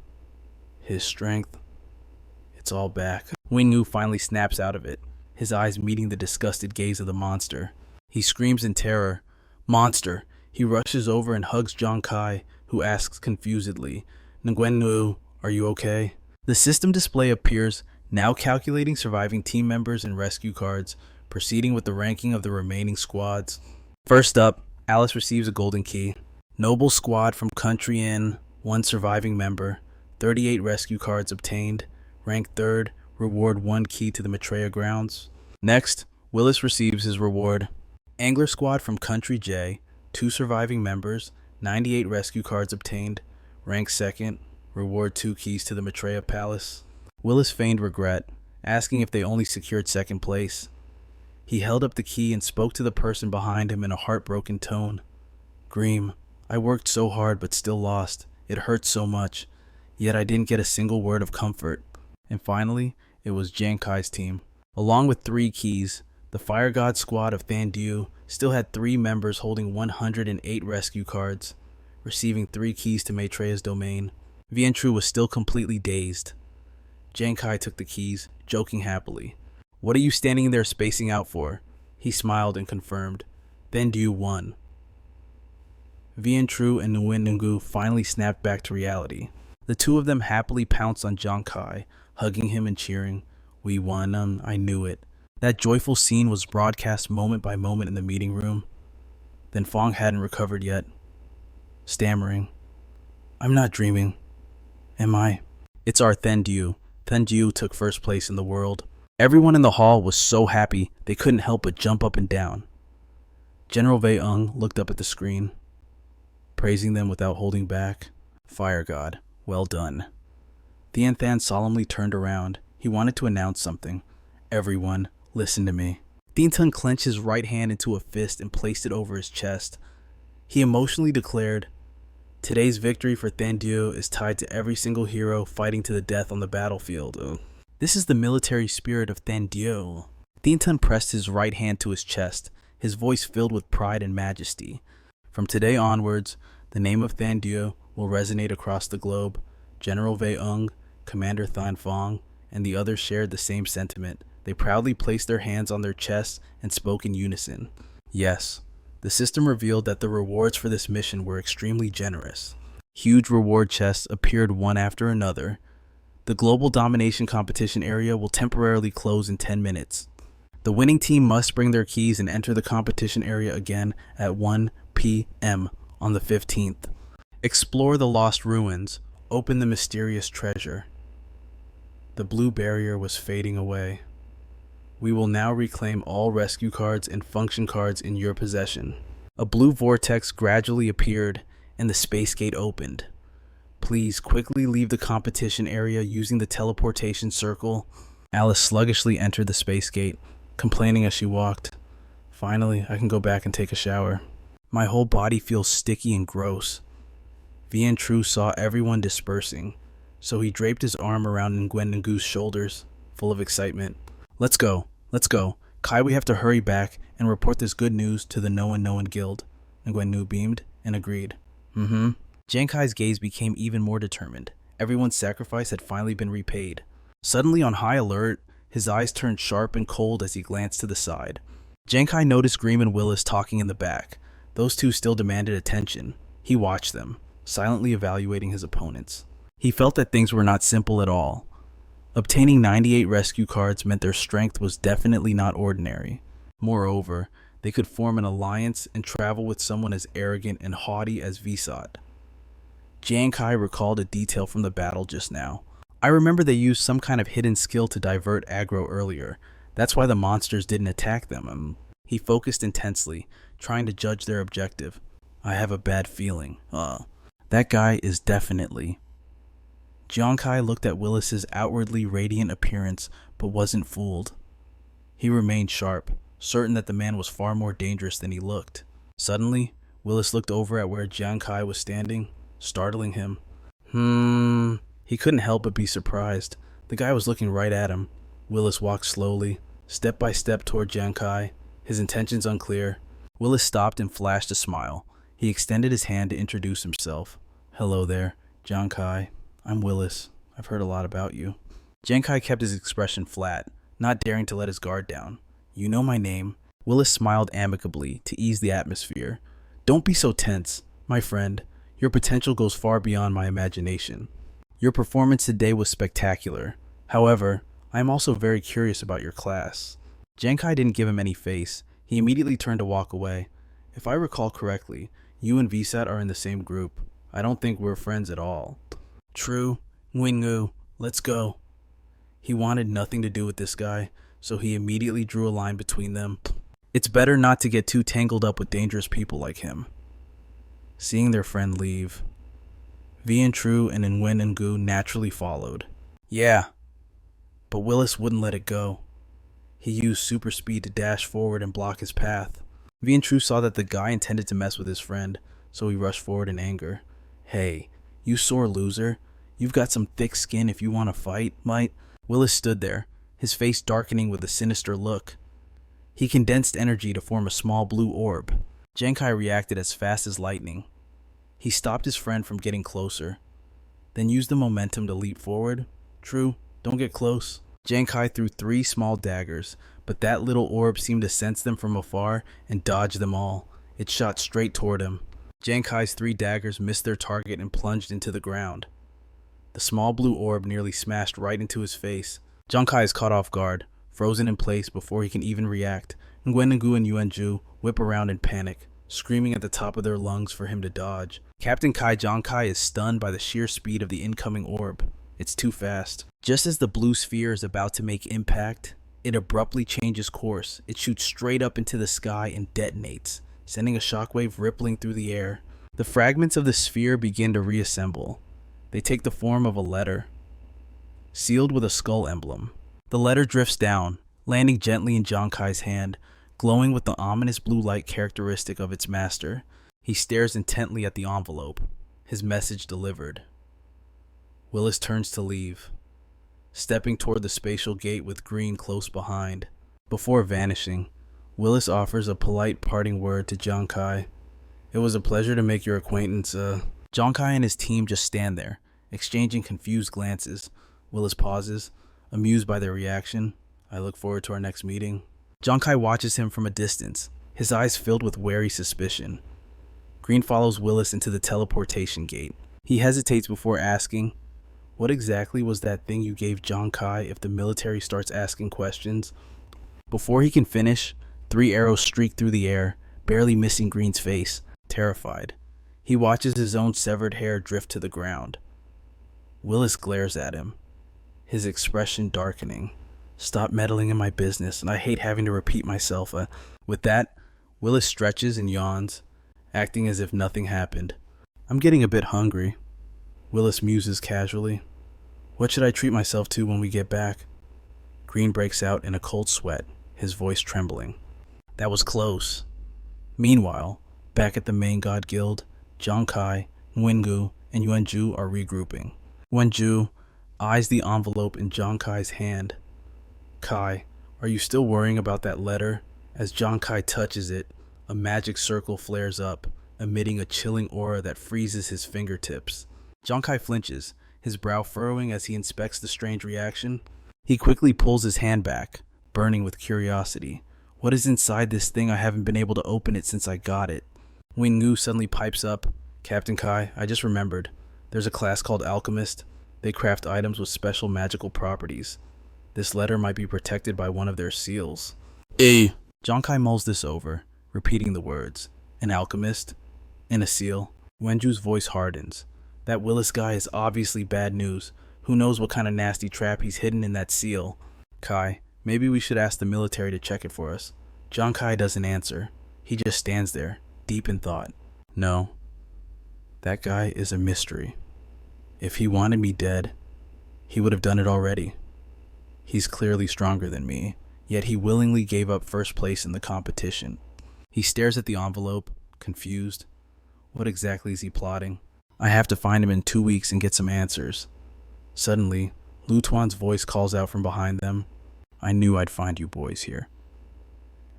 S1: His strength, it's all back. Wingu finally snaps out of it, his eyes meeting the disgusted gaze of the monster. He screams in terror, "Monster!" He rushes over and hugs Giang Khai, who asks confusedly, "Nguyen, are you okay?" The system display appears, now calculating surviving team members and rescue cards, proceeding with the ranking of the remaining squads. First up, Alice receives a golden key. Noble squad from country in, 1 surviving member, 38 rescue cards obtained, rank 3rd, reward 1 key to the Maitreya grounds. Next, Willis receives his reward. Angler squad from country J, 2 surviving members, 98 rescue cards obtained, rank 2nd, reward 2 keys to the Maitreya palace. Willis feigned regret, asking if they only secured 2nd place. He held up the key and spoke to the person behind him in a heartbroken tone. "Greem, I worked so hard but still lost. It hurts so much. Yet I didn't get a single word of comfort." And finally, it was Giang Khai's team. Along with 3 keys, the Fire God squad of Thandu still had 3 members holding 108 rescue cards, receiving 3 keys to Maitreya's domain. Vian Tru was still completely dazed. Giang Khai took the keys, joking happily. "What are you standing there spacing out for?" He smiled and confirmed, "Thandu won." Vian Tru and Nguyen Ngu finally snapped back to reality. The 2 of them happily pounced on Giang Khai, hugging him and cheering. We won, I knew it. That joyful scene was broadcast moment by moment in the meeting room. Then Fong hadn't recovered yet, stammering. I'm not dreaming, am I? It's our Thendiu. Thendiu took first place in the world. Everyone in the hall was so happy they couldn't help but jump up and down. General Wei Ung looked up at the screen, praising them without holding back. Fire God, well done. Thien Than solemnly turned around. He wanted to announce something. Everyone, listen to me. Thien Than clenched his right hand into a fist and placed it over his chest. He emotionally declared, today's victory for Thendiu is tied to every single hero fighting to the death on the battlefield. This is the military spirit of Thendiu. Thien Than pressed his right hand to his chest, his voice filled with pride and majesty. From today onwards, the name of Thendiu will resonate across the globe. General Wei Ung, Commander Than Fong, and the others shared the same sentiment. They proudly placed their hands on their chests and spoke in unison. Yes, the system revealed that the rewards for this mission were extremely generous. Huge reward chests appeared one after another. The global domination competition area will temporarily close in 10 minutes. The winning team must bring their keys and enter the competition area again at 1 p.m. on the 15th. Explore the lost ruins. Open the mysterious treasure. The blue barrier was fading away. We will now reclaim all rescue cards and function cards in your possession. A blue vortex gradually appeared and the space gate opened. Please quickly leave the competition area using the teleportation circle. Alice sluggishly entered the space gate, complaining as she walked. Finally, I can go back and take a shower. My whole body feels sticky and gross. Vian Tru saw everyone dispersing, so he draped his arm around Nguyen Ngu's shoulders, full of excitement. Let's go. Kai, we have to hurry back and report this good news to the No One Guild. Nguyen Ngu beamed and agreed. Giang Khai's gaze became even more determined. Everyone's sacrifice had finally been repaid. Suddenly on high alert, his eyes turned sharp and cold as he glanced to the side. Giang Khai noticed Grimm and Willis talking in the back. Those two still demanded attention. He watched them, silently evaluating his opponents. He felt that things were not simple at all. Obtaining 98 rescue cards meant their strength was definitely not ordinary. Moreover, they could form an alliance and travel with someone as arrogant and haughty as Visat. Giang Khai recalled a detail from the battle just now. I remember they used some kind of hidden skill to divert aggro earlier. That's why the monsters didn't attack them. He focused intensely, trying to judge their objective. I have a bad feeling. That guy is definitely... Giang Khai looked at Willis's outwardly radiant appearance, but wasn't fooled. He remained sharp, certain that the man was far more dangerous than he looked. Suddenly, Willis looked over at where Giang Khai was standing, startling him. He couldn't help but be surprised. The guy was looking right at him. Willis walked slowly, step by step toward Giang Khai, his intentions unclear. Willis stopped and flashed a smile. He extended his hand to introduce himself. Hello there, Giang Khai. I'm Willis. I've heard a lot about you. Giang Khai kept his expression flat, not daring to let his guard down. You know my name. Willis smiled amicably to ease the atmosphere. Don't be so tense, my friend. Your potential goes far beyond my imagination. Your performance today was spectacular. However, I am also very curious about your class. Giang Khai didn't give him any face. He immediately turned to walk away. If I recall correctly, you and Visat are in the same group. I don't think we're friends at all. True. Nguyen Ngu, let's go. He wanted nothing to do with this guy, so he immediately drew a line between them. It's better not to get too tangled up with dangerous people like him. Seeing their friend leave, Vian Tru and Nguyen Ngu naturally followed. Yeah, but Willis wouldn't let it go. He used super speed to dash forward and block his path. Vian Tru saw that the guy intended to mess with his friend, so he rushed forward in anger. Hey, you sore loser. You've got some thick skin if you want to fight, mate. Willis stood there, his face darkening with a sinister look. He condensed energy to form a small blue orb. Giang Khai reacted as fast as lightning. He stopped his friend from getting closer, then used the momentum to leap forward. True, don't get close. Giang Khai threw 3 small daggers, but that little orb seemed to sense them from afar and dodge them all. It shot straight toward him. Giang Khai's 3 daggers missed their target and plunged into the ground. The small blue orb nearly smashed right into his face. Giang Khai is caught off guard, frozen in place before he can even react. Nguyen-Ngu and Yuan-Ju whip around in panic, screaming at the top of their lungs for him to dodge. Captain Kai Giang Khai is stunned by the sheer speed of the incoming orb. It's too fast. Just as the blue sphere is about to make impact, it abruptly changes course. It shoots straight up into the sky and detonates, sending a shockwave rippling through the air. The fragments of the sphere begin to reassemble. They take the form of a letter, sealed with a skull emblem. The letter drifts down, landing gently in Giang Khai's hand, glowing with the ominous blue light characteristic of its master. He stares intently at the envelope, his message delivered. Willis turns to leave, stepping toward the spatial gate with Green close behind. Before vanishing, Willis offers a polite parting word to Giang Khai. It was a pleasure to make your acquaintance. Giang Khai and his team just stand there, exchanging confused glances. Willis pauses, amused by their reaction. I look forward to our next meeting. Giang Khai watches him from a distance, his eyes filled with wary suspicion. Green follows Willis into the teleportation gate. He hesitates before asking, what exactly was that thing you gave Giang Khai if the military starts asking questions? Before he can finish, 3 arrows streak through the air, barely missing Green's face, terrified. He watches his own severed hair drift to the ground. Willis glares at him, his expression darkening. Stop meddling in my business, and I hate having to repeat myself. With that, Willis stretches and yawns, acting as if nothing happened. I'm getting a bit hungry. Willis muses casually. What should I treat myself to when we get back? Green breaks out in a cold sweat, his voice trembling. That was close. Meanwhile, back at the main god guild, Giang Khai, Nguyen-Ngu, and Yuan-Ju are regrouping. Yuan-Ju eyes the envelope in Giang Khai's hand. Kai, are you still worrying about that letter? As Giang Khai touches it, a magic circle flares up, emitting a chilling aura that freezes his fingertips. Giang Khai flinches, his brow furrowing as he inspects the strange reaction. He quickly pulls his hand back, burning with curiosity. What is inside this thing? I haven't been able to open it since I got it. Nguyen-Ngu suddenly pipes up. Captain Kai, I just remembered. There's a class called Alchemist. They craft items with special magical properties. This letter might be protected by one of their seals. Giang Khai mulls this over, repeating the words. An alchemist? And a seal? Wenju's voice hardens. That Willis guy is obviously bad news. Who knows what kind of nasty trap he's hidden in that seal? Kai, maybe we should ask the military to check it for us. Giang Khai doesn't answer. He just stands there, deep in thought. No. That guy is a mystery. If he wanted me dead, he would have done it already. He's clearly stronger than me, yet he willingly gave up first place in the competition. He stares at the envelope, confused. What exactly is he plotting? I have to find him in 2 weeks and get some answers. Suddenly, Lu Tuan's voice calls out from behind them. I knew I'd find you boys here.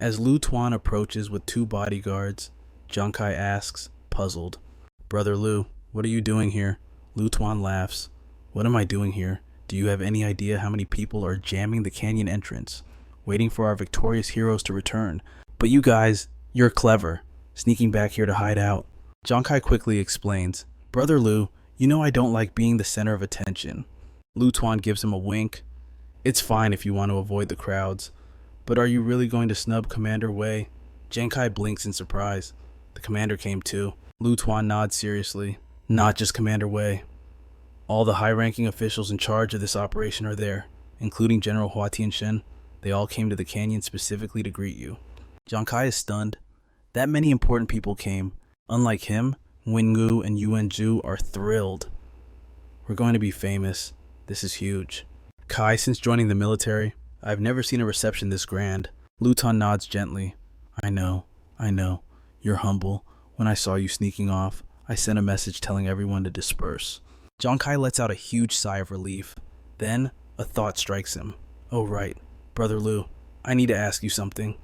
S1: As Lu Tuan approaches with 2 bodyguards, Giang Khai asks, puzzled, Brother Lu, what are you doing here? Lu Tuan laughs. What am I doing here? Do you have any idea how many people are jamming the canyon entrance, waiting for our victorious heroes to return? But you guys, you're clever, sneaking back here to hide out. Giang Khai quickly explains, Brother Lu, you know I don't like being the center of attention. Lu Tuan gives him a wink. It's fine if you want to avoid the crowds, but are you really going to snub Commander Wei? Giang Khai blinks in surprise. The commander came too. Lu Tuan nods seriously. Not just Commander Wei. All the high-ranking officials in charge of this operation are there, including General Hua Tianxin. They all came to the canyon specifically to greet you. Giang Khai is stunned. That many important people came. Unlike him, Nguyen-Ngu and Yuan-Ju are thrilled. We're going to be famous. This is huge. Kai, since joining the military, I've never seen a reception this grand. Lu Tuan nods gently. I know. You're humble. When I saw you sneaking off, I sent a message telling everyone to disperse. Giang Khai lets out a huge sigh of relief. Then, a thought strikes him. Oh right, Brother Lu, I need to ask you something.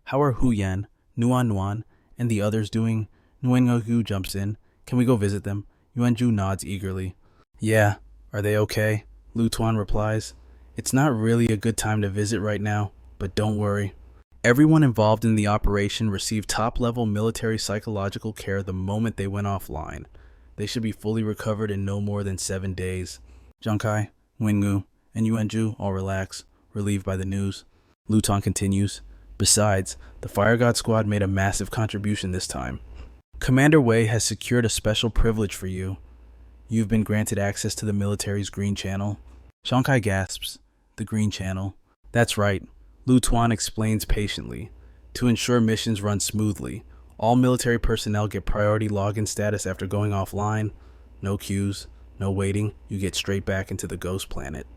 S1: How are Hu Yan, Nuan Nuan, and the others doing? Nguyen-Ngu jumps in. Can we go visit them? Yuan-Ju nods eagerly. Yeah, are they okay? Lu Tuan replies. It's not really a good time to visit right now, but don't worry. Everyone involved in the operation received top-level military psychological care the moment they went offline. They should be fully recovered in no more than 7 days. Giang Khai, Wingu, and Yuanju all relax, relieved by the news. Luton continues. Besides, the Fire God Squad made a massive contribution this time. Commander Wei has secured a special privilege for you. You've been granted access to the military's Green Channel. Giang Khai gasps. The Green Channel. That's right. Lu Tuan explains patiently. To ensure missions run smoothly, all military personnel get priority login status after going offline. No queues, no waiting, you get straight back into the ghost planet.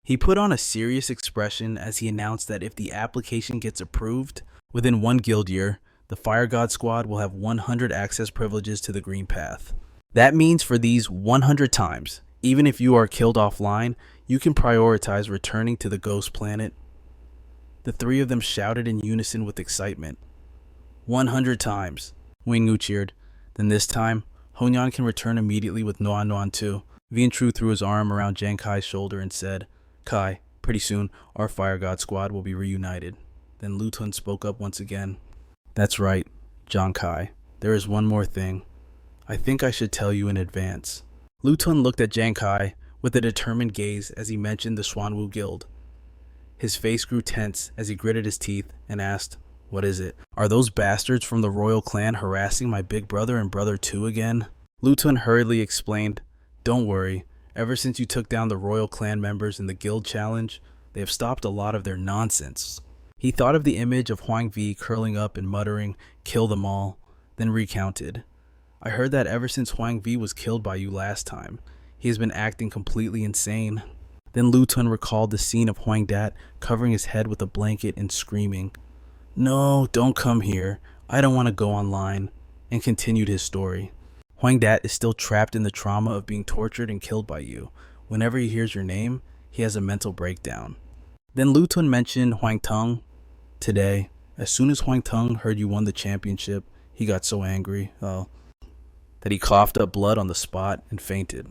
S1: He put on a serious expression as he announced that if the application gets approved, within 1 guild year, the Fire God Squad will have 100 access privileges to the Green Path. That means for these 100 times, even if you are killed offline, you can prioritize returning to the ghost planet. The three of them shouted in unison with excitement. 100 times, Wingu cheered. Then this time, Honyan can return immediately with Nuan Nuan too. Vientru threw his arm around Giang Kai's shoulder and said, Kai, pretty soon, our Fire God Squad will be reunited. Then Lutun spoke up once again. That's right, Giang Khai. There is one more thing. I think I should tell you in advance. Lutun looked at Giang Khai with a determined gaze as he mentioned the Xuanwu Guild. His face grew tense as he gritted his teeth and asked, What is it? Are those bastards from the royal clan harassing my big brother and brother too again? Lutun hurriedly explained, Don't worry. Ever since you took down the royal clan members in the guild challenge, they have stopped a lot of their nonsense. He thought of the image of Huang Vi curling up and muttering, Kill them all, then recounted. I heard that ever since Huang Vi was killed by you last time, he has been acting completely insane. Then Lutun recalled the scene of Huang Dat covering his head with a blanket and screaming, No, don't come here. I don't want to go online, and continued his story. Huang Dat is still trapped in the trauma of being tortured and killed by you. Whenever he hears your name, he has a mental breakdown. Then Lutun mentioned Huang Tung. Today, as soon as Huang Tung heard you won the championship, he got so angry, that he coughed up blood on the spot and fainted.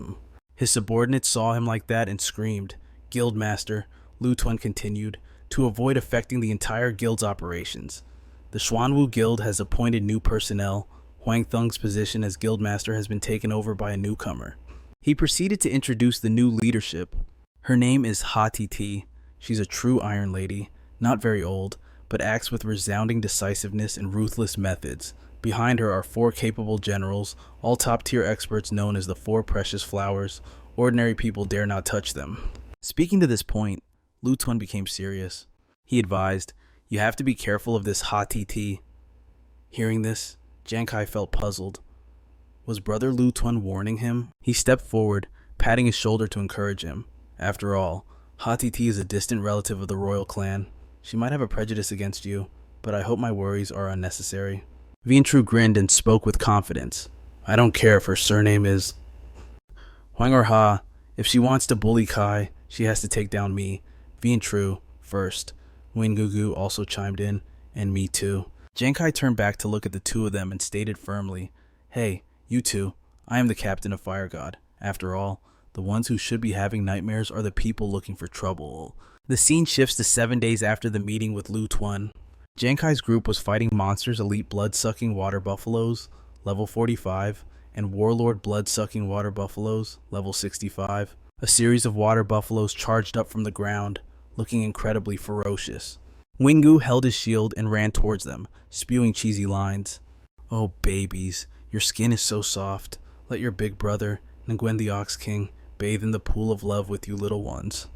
S1: His subordinates saw him like that and screamed. Guildmaster, Lutun continued, to avoid affecting the entire guild's operations. The Xuanwu Guild has appointed new personnel. Huang Thung's position as guildmaster has been taken over by a newcomer. He proceeded to introduce the new leadership. Her name is Ha Ti. She's a true Iron Lady, not very old, but acts with resounding decisiveness and ruthless methods. Behind her are 4 capable generals, all top-tier experts known as the 4 precious flowers. Ordinary people dare not touch them. Speaking to this point, Lutun became serious. He advised, You have to be careful of this Ha Ti. Hearing this, Giang Khai felt puzzled. Was Brother Lutun warning him? He stepped forward, patting his shoulder to encourage him. After all, Ha Ti is a distant relative of the royal clan. She might have a prejudice against you, but I hope my worries are unnecessary. Vientru grinned and spoke with confidence. I don't care if her surname is Huang or Ha. If she wants to bully Kai, she has to take down me. Vientru first. Wingugu also chimed in, and me too. Giang Khai turned back to look at the two of them and stated firmly, Hey, you two, I am the captain of Fire God. After all, the ones who should be having nightmares are the people looking for trouble. The scene shifts to 7 days after the meeting with Lu Tuan. Giang Khai's group was fighting monsters elite blood-sucking water buffaloes, level 45, and warlord blood-sucking water buffaloes, level 65. A series of water buffaloes charged up from the ground, looking incredibly ferocious. Wingu held his shield and ran towards them, spewing cheesy lines. Oh babies, your skin is so soft. Let your big brother, Nguyen the Ox King, bathe in the pool of love with you little ones.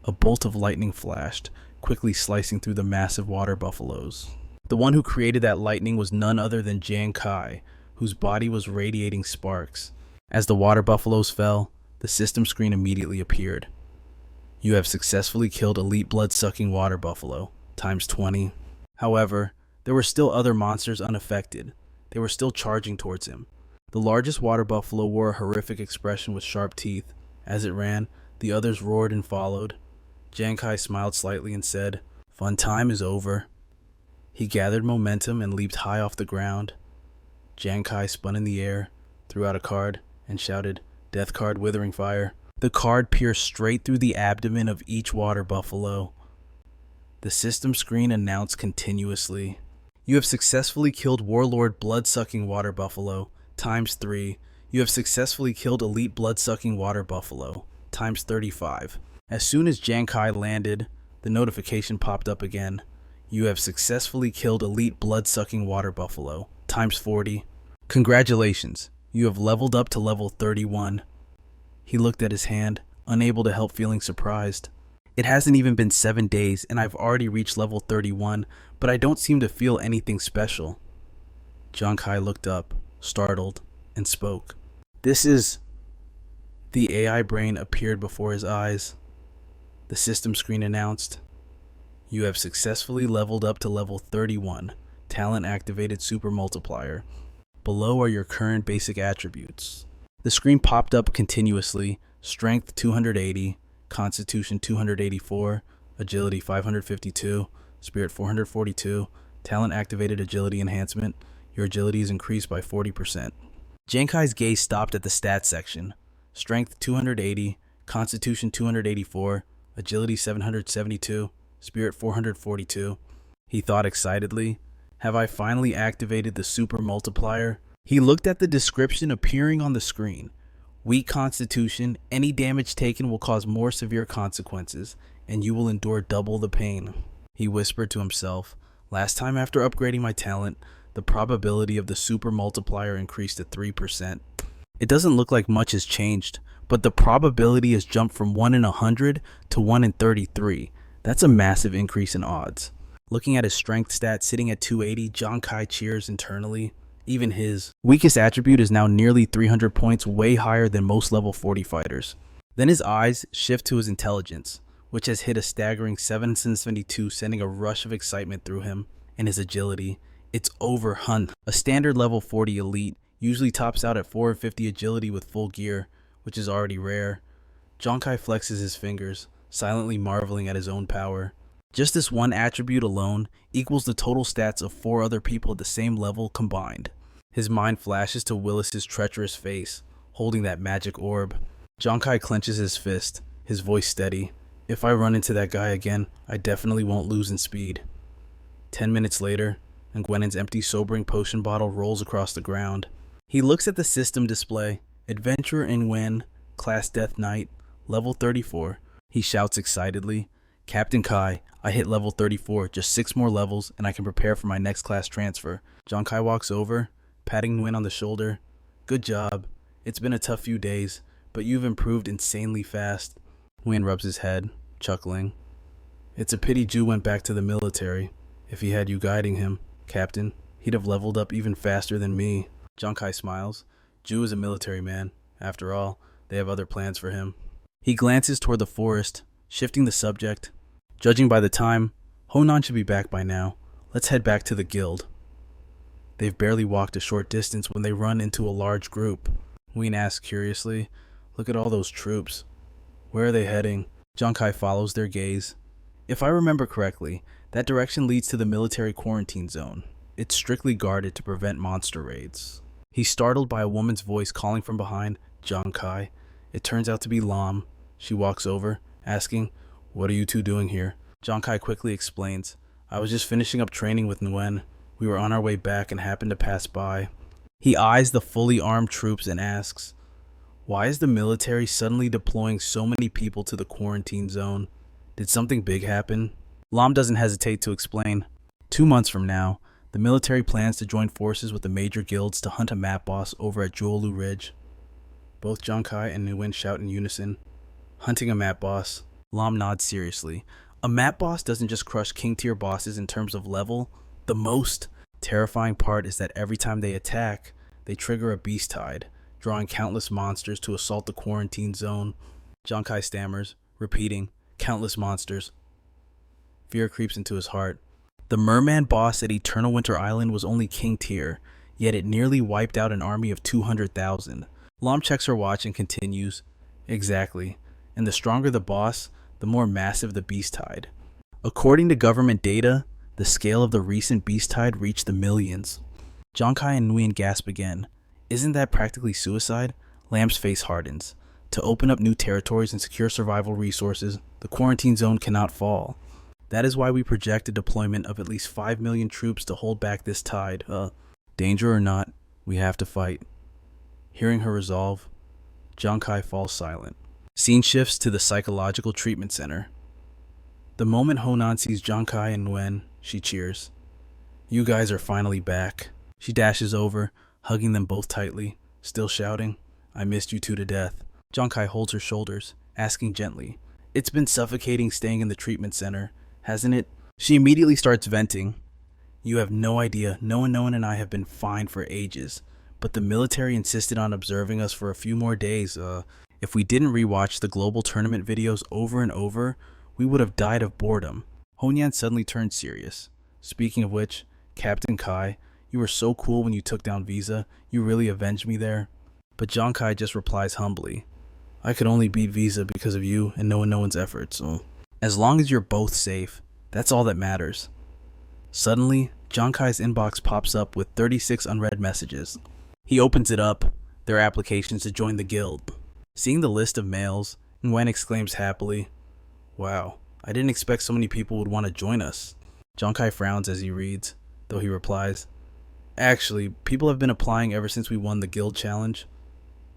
S1: A bolt of lightning flashed, quickly slicing through the massive water buffaloes. The one who created that lightning was none other than Giang Khai, whose body was radiating sparks. As the water buffaloes fell, the system screen immediately appeared. You have successfully killed elite blood-sucking water buffalo, times 20. However, there were still other monsters unaffected. They were still charging towards him. The largest water buffalo wore a horrific expression with sharp teeth. As it ran, the others roared and followed. Giang Khai smiled slightly and said, Fun time is over. He gathered momentum and leaped high off the ground. Giang Khai spun in the air, threw out a card, and shouted, Death card, withering fire. The card pierced straight through the abdomen of each water buffalo. The system screen announced continuously, You have successfully killed Warlord Blood-Sucking Water Buffalo, times 3. You have successfully killed Elite Blood-Sucking Water Buffalo, times 35. As soon as Giang Khai landed, the notification popped up again. You have successfully killed elite blood-sucking water buffalo, times 40. Congratulations, you have leveled up to level 31. He looked at his hand, unable to help feeling surprised. It hasn't even been 7 days and I've already reached level 31, but I don't seem to feel anything special. Giang Khai looked up, startled, and spoke. The AI brain appeared before his eyes. The system screen announced, you have successfully leveled up to level 31, talent activated super multiplier. Below are your current basic attributes. The screen popped up continuously, strength 280, constitution 284, agility 552, spirit 442, talent activated agility enhancement. Your agility is increased by 40%. Giang Khai's gaze stopped at the stats section. Strength 280, constitution 284, agility 772, spirit 442. He thought excitedly, have I finally activated the super multiplier? He looked at the description appearing on the screen. Weak constitution, any damage taken will cause more severe consequences, and you will endure double the pain. He whispered to himself, last time after upgrading my talent, the probability of the super multiplier increased to 3%. It doesn't look like much has changed, but the probability has jumped from 1 in 100 to 1 in 33. That's a massive increase in odds. Looking at his strength stat sitting at 280, Giang Khai cheers internally. Even his weakest attribute is now nearly 300 points, way higher than most level 40 fighters. Then his eyes shift to his intelligence, which has hit a staggering 772, sending a rush of excitement through him, and his agility. It's over Hunt. A standard level 40 elite usually tops out at 450 agility with full gear, which is already rare. Giang Khai flexes his fingers, silently marveling at his own power. Just this one attribute alone equals the total stats of 4 other people at the same level combined. His mind flashes to Willis's treacherous face, holding that magic orb. Giang Khai clenches his fist, his voice steady. If I run into that guy again, I definitely won't lose in speed. 10 minutes later, Nguyen's empty sobering potion bottle rolls across the ground. He looks at the system display. Adventurer Nguyen, Class Death Knight, level 34. He shouts excitedly, Captain Khai, I hit level 34, just 6 more levels and I can prepare for my next class transfer. Giang Khai walks over, patting Nguyen on the shoulder. Good job. It's been a tough few days, but you've improved insanely fast. Nguyen rubs his head, chuckling. It's a pity Ju went back to the military. If he had you guiding him, Captain, he'd have leveled up even faster than me. Giang Khai smiles. Ju is a military man. After all, they have other plans for him. He glances toward the forest, shifting the subject. Judging by the time, Honan should be back by now. Let's head back to the guild. They've barely walked a short distance when they run into a large group. Nguyen asks curiously, look at all those troops. Where are they heading? Giang Khai follows their gaze. If I remember correctly, that direction leads to the military quarantine zone. It's strictly guarded to prevent monster raids. He's startled by a woman's voice calling from behind Giang Khai. It turns out to be Lam. She walks over, asking, what are you two doing here? Giang Khai quickly explains, I was just finishing up training with Nguyen. We were on our way back and happened to pass by. He eyes the fully armed troops and asks, why is the military suddenly deploying so many people to the quarantine zone? Did something big happen? Lam doesn't hesitate to explain. 2 months from now, the military plans to join forces with the major guilds to hunt a map boss over at Juolu Ridge. Both Giang Khai and Nguyen shout in unison, hunting a map boss. Lam nods seriously. A map boss doesn't just crush king tier bosses in terms of level. The most terrifying part is that every time they attack, they trigger a beast tide, drawing countless monsters to assault the quarantine zone. Giang Khai stammers, repeating, countless monsters. Fear creeps into his heart. The merman boss at Eternal Winter Island was only king tier, yet it nearly wiped out an army of 200,000. Lam checks her watch and continues, exactly, and the stronger the boss, the more massive the beast tide. According to government data, the scale of the recent beast tide reached the millions. Giang Khai and Nguyen gasp again. Isn't that practically suicide? Lam's face hardens. To open up new territories and secure survival resources, the quarantine zone cannot fall. That is why we project a deployment of at least 5 million troops to hold back this tide. Danger or not, we have to fight. Hearing her resolve, Giang Khai falls silent. Scene shifts to the psychological treatment center. The moment Honan sees Giang Khai and Nguyen, she cheers. You guys are finally back. She dashes over, hugging them both tightly, still shouting, I missed you two to death. Giang Khai holds her shoulders, asking gently, It's been suffocating staying in the treatment center, hasn't it? She immediately starts venting. You have no idea, Noan and I have been fine for ages, but the military insisted on observing us for a few more days. If we didn't rewatch the global tournament videos over and over, we would have died of boredom. Honyan suddenly turned serious. Speaking of which, Captain Kai, you were so cool when you took down Visa, you really avenged me there. But Giang Khai just replies humbly, I could only beat Visa because of you and Noan's efforts. So as long as you're both safe, that's all that matters. Suddenly, Giang Kai's inbox pops up with 36 unread messages. He opens it up, their applications to join the guild. Seeing the list of males, Nguyen exclaims happily, Wow, I didn't expect so many people would want to join us. Giang Khai frowns as he reads, though he replies, Actually, people have been applying ever since we won the guild challenge.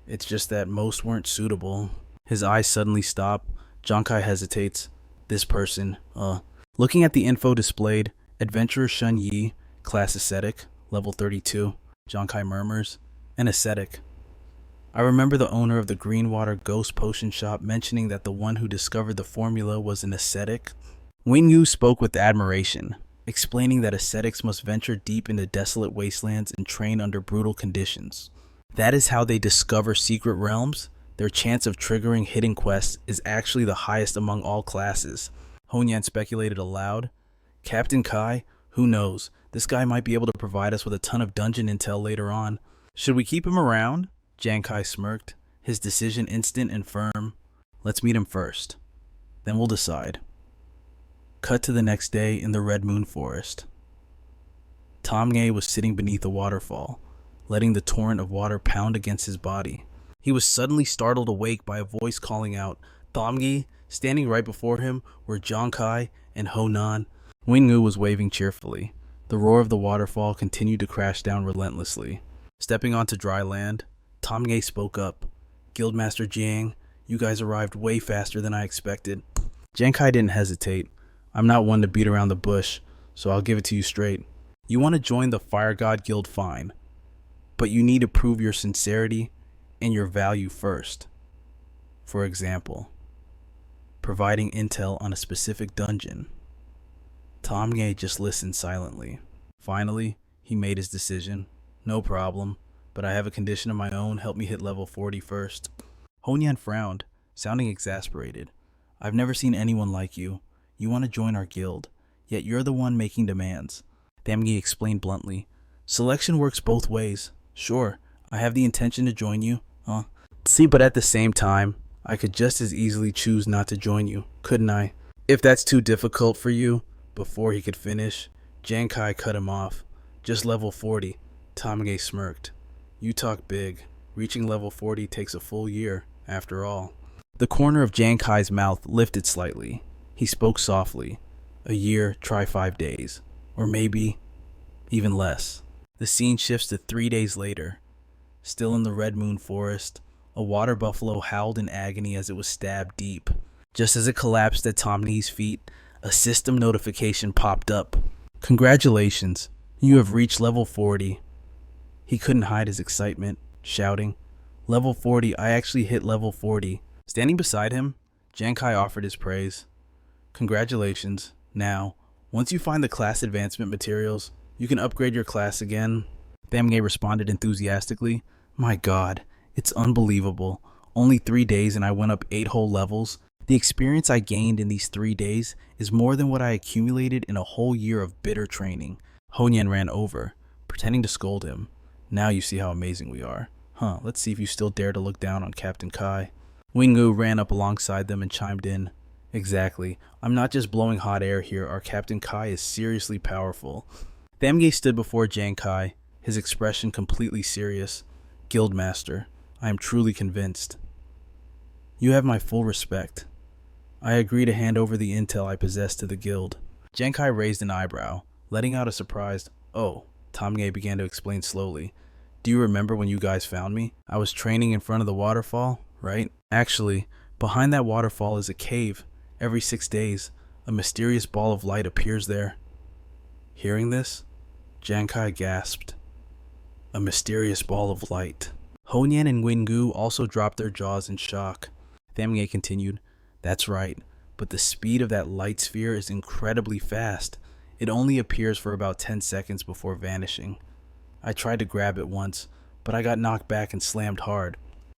S1: It's just that most weren't suitable. His eyes suddenly stop. Giang Khai hesitates. This person, Looking at the info displayed, Adventurer Shun Yi, class ascetic, level 32. Giang Khai murmurs, an ascetic. I remember the owner of the Greenwater Ghost Potion Shop mentioning that the one who discovered the formula was an ascetic. Wing Yu spoke with admiration, explaining that ascetics must venture deep into desolate wastelands and train under brutal conditions. That is how they discover secret realms. Their chance of triggering hidden quests is actually the highest among all classes. Honyan speculated aloud. Captain Kai, who knows? This guy might be able to provide us with a ton of dungeon intel later on. Should we keep him around? Giang Khai smirked, his decision instant and firm. Let's meet him first. Then we'll decide. Cut to the next day in the Red Moon Forest. Taming was sitting beneath a waterfall, letting the torrent of water pound against his body. He was suddenly startled awake by a voice calling out, Taming. Standing right before him were Giang Khai and Honan. Wing-Gu was waving cheerfully. The roar of the waterfall continued to crash down relentlessly. Stepping onto dry land, Taming spoke up. Guildmaster Jiang, you guys arrived way faster than I expected. Giang Khai didn't hesitate. I'm not one to beat around the bush, so I'll give it to you straight. You want to join the Fire God Guild, fine. But you need to prove your sincerity and your value first. For example, providing intel on a specific dungeon. Taming just listened silently. Finally, he made his decision. No problem, but I have a condition of my own. Help me hit level 40 first. Honyan frowned, sounding exasperated. I've never seen anyone like you. You want to join our guild, yet you're the one making demands. Taming explained bluntly. Selection works both ways. Sure, I have the intention to join you. See, but at the same time, I could just as easily choose not to join you, couldn't I? If that's too difficult for you. Before he could finish, Giang Khai cut him off. Just level 40. Taming smirked. You talk big. Reaching level 40 takes a full year, after all. The corner of Giang Khai's mouth lifted slightly. He spoke softly. A year, try 5 days. Or maybe even less. The scene shifts to 3 days later. Still in the Red Moon Forest, a water buffalo howled in agony as it was stabbed deep. Just as it collapsed at Taming's feet, a system notification popped up. Congratulations, you have reached level 40. He couldn't hide his excitement, shouting, Level 40, I actually hit level 40. Standing beside him, Giang Khai offered his praise. Congratulations. Now, once you find the class advancement materials, you can upgrade your class again. Taming responded enthusiastically. My god, it's unbelievable. Only 3 days and I went up 8 whole levels. The experience I gained in these 3 days is more than what I accumulated in a whole year of bitter training. Honyan ran over, pretending to scold him. Now you see how amazing we are. Let's see if you still dare to look down on Captain Kai. Wing-Gu ran up alongside them and chimed in. Exactly. I'm not just blowing hot air here. Our Captain Kai is seriously powerful. Taming stood before Giang Khai, his expression completely serious. Guildmaster, I am truly convinced. You have my full respect. I agree to hand over the intel I possess to the guild. Giang Khai raised an eyebrow, letting out a surprised, oh. Taming began to explain slowly. Do you remember when you guys found me? I was training in front of the waterfall, right? Actually, Behind that waterfall is a cave. Every 6 days, a mysterious ball of light appears there. Hearing this, Giang Khai gasped. A mysterious ball of light. Honyan and Wingu also dropped their jaws in shock. Taming continued, "That's right, but the speed of that light sphere is incredibly fast. It only appears for about 10 seconds before vanishing. I tried to grab it once, but I got knocked back and slammed hard."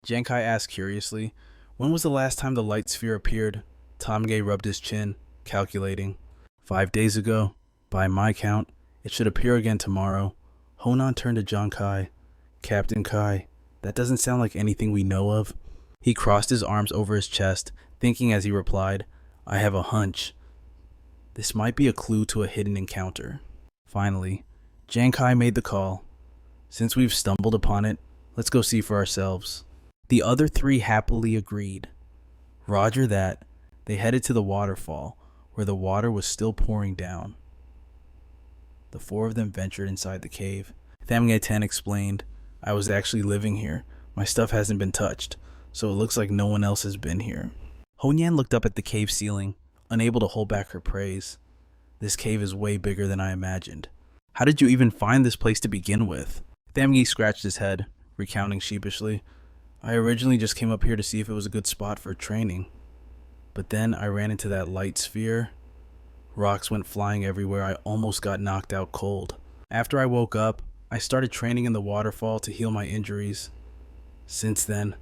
S1: Giang Khai asked curiously, "When was the last time the light sphere appeared?" Taming rubbed his chin, calculating. 5 days ago. By my count, it should appear again tomorrow." Honan turned to Giang Khai. "Captain Khai, that doesn't sound like anything we know of." He crossed his arms over his chest, thinking as he replied, "I have a hunch. This might be a clue to a hidden encounter." Finally, Giang Khai made the call. "Since we've stumbled upon it, let's go see for ourselves." The other three happily agreed. Roger that. They headed to the waterfall, where the water was still pouring down. The four of them ventured inside the cave. Taming explained, "I was actually living here. My stuff hasn't been touched, so it looks like no one else has been here." Honyan looked up at the cave ceiling, unable to hold back her praise. "This cave is way bigger than I imagined. How did you even find this place to begin with?" Taming scratched his head, recounting sheepishly, "I originally just came up here to see if it was a good spot for training. But then I ran into that light sphere. Rocks went flying everywhere. I almost got knocked out cold. After I woke up, I started training in the waterfall to heal my injuries. Since then,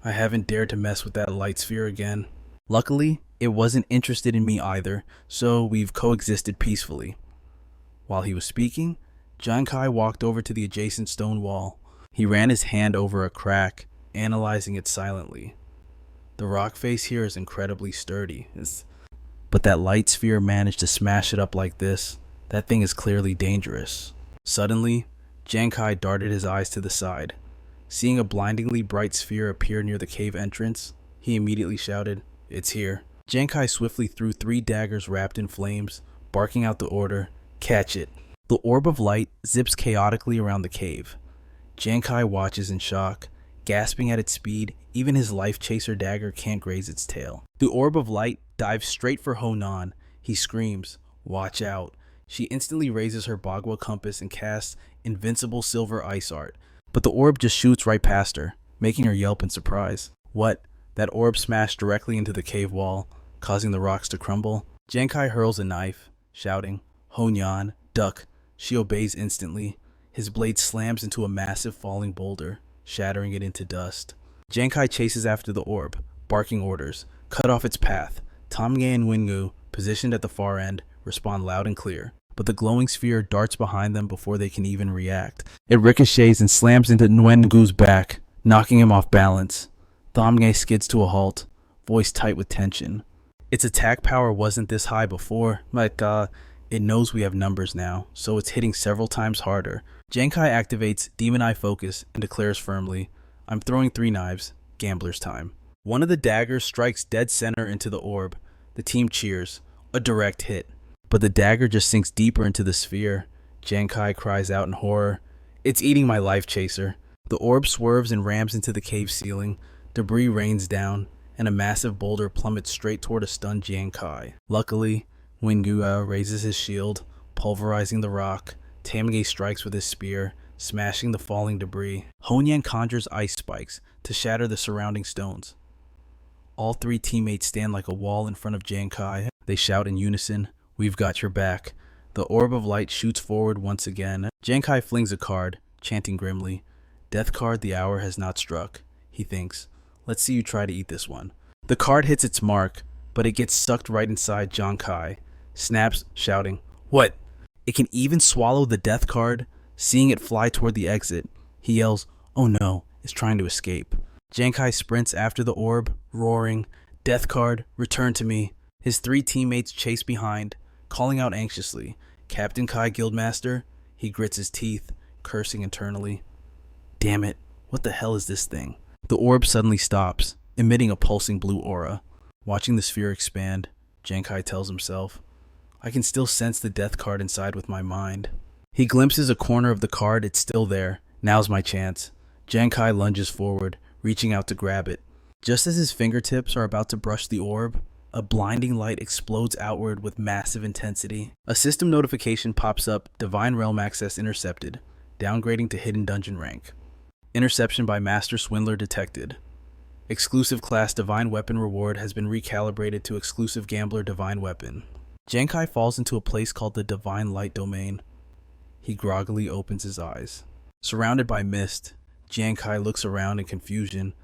S1: I haven't dared to mess with that light sphere again. Luckily, it wasn't interested in me either, so we've coexisted peacefully." While he was speaking, Giang Khai walked over to the adjacent stone wall. He ran his hand over a crack, analyzing it silently. "The rock face here is incredibly sturdy, but that light sphere managed to smash it up like this. That thing is clearly dangerous." Suddenly, Giang Khai darted his eyes to the side. Seeing a blindingly bright sphere appear near the cave entrance, he immediately shouted, "It's here." Giang Khai swiftly threw 3 daggers wrapped in flames, barking out the order, "Catch it." The orb of light zips chaotically around the cave. Giang Khai watches in shock. Gasping at its speed, even his life chaser dagger can't graze its tail. The orb of light dives straight for Honan. He screams, "Watch out." She instantly raises her Bagua compass and casts invincible silver ice art, but the orb just shoots right past her, making her yelp in surprise. What? That orb smashed directly into the cave wall, causing the rocks to crumble. Giang Khai hurls a knife, shouting, "Honyan, duck." She obeys instantly. His blade slams into a massive falling boulder, shattering it into dust. Giang Khai chases after the orb, barking orders, "Cut off its path." Taming and Wingu, positioned at the far end, respond loud and clear, but the glowing sphere darts behind them before they can even react. It ricochets and slams into Nguyengu's back, knocking him off balance. Taming skids to a halt, voice tight with tension. Its attack power wasn't this high before, but it knows we have numbers now, so it's hitting several times harder. Giang Khai activates Demon Eye Focus and declares firmly, "I'm throwing 3 knives, gambler's time." One of the daggers strikes dead center into the orb. The team cheers, a direct hit. But the dagger just sinks deeper into the sphere. Giang Khai cries out in horror, "It's eating my life chaser." The orb swerves and rams into the cave ceiling. Debris rains down, and a massive boulder plummets straight toward a stunned Giang Khai. Luckily, Wingu raises his shield, pulverizing the rock. Taming strikes with his spear, smashing the falling debris. Honyan conjures ice spikes to shatter the surrounding stones. All 3 teammates stand like a wall in front of Giang Khai. They shout in unison, "We've got your back." The orb of light shoots forward once again. Giang Khai flings a card, chanting grimly, "Death card, the hour has not struck." He thinks, "Let's see you try to eat this one." The card hits its mark, but it gets sucked right inside Giang Khai. Snaps, shouting, "What?" It can even swallow the death card. Seeing it fly toward the exit, he yells, "Oh no," is trying to escape. Giang Khai sprints after the orb, roaring, "Death card, return to me." His 3 teammates chase behind, calling out anxiously, "Captain Khai, Guildmaster." He grits his teeth, cursing internally. Damn it, what the hell is this thing? The orb suddenly stops, emitting a pulsing blue aura. Watching the sphere expand, Giang Khai tells himself, "I can still sense the death card inside with my mind." He glimpses a corner of the card. It's still there. Now's my chance. Giang Khai lunges forward, reaching out to grab it. Just as his fingertips are about to brush the orb, a blinding light explodes outward with massive intensity. A system notification pops up, Divine Realm access intercepted, downgrading to hidden dungeon rank. Interception by Master Swindler detected. Exclusive class Divine Weapon reward has been recalibrated to exclusive Gambler Divine Weapon. Giang Khai falls into a place called the Divine Light Domain. He groggily opens his eyes. Surrounded by mist, Giang Khai looks around in confusion.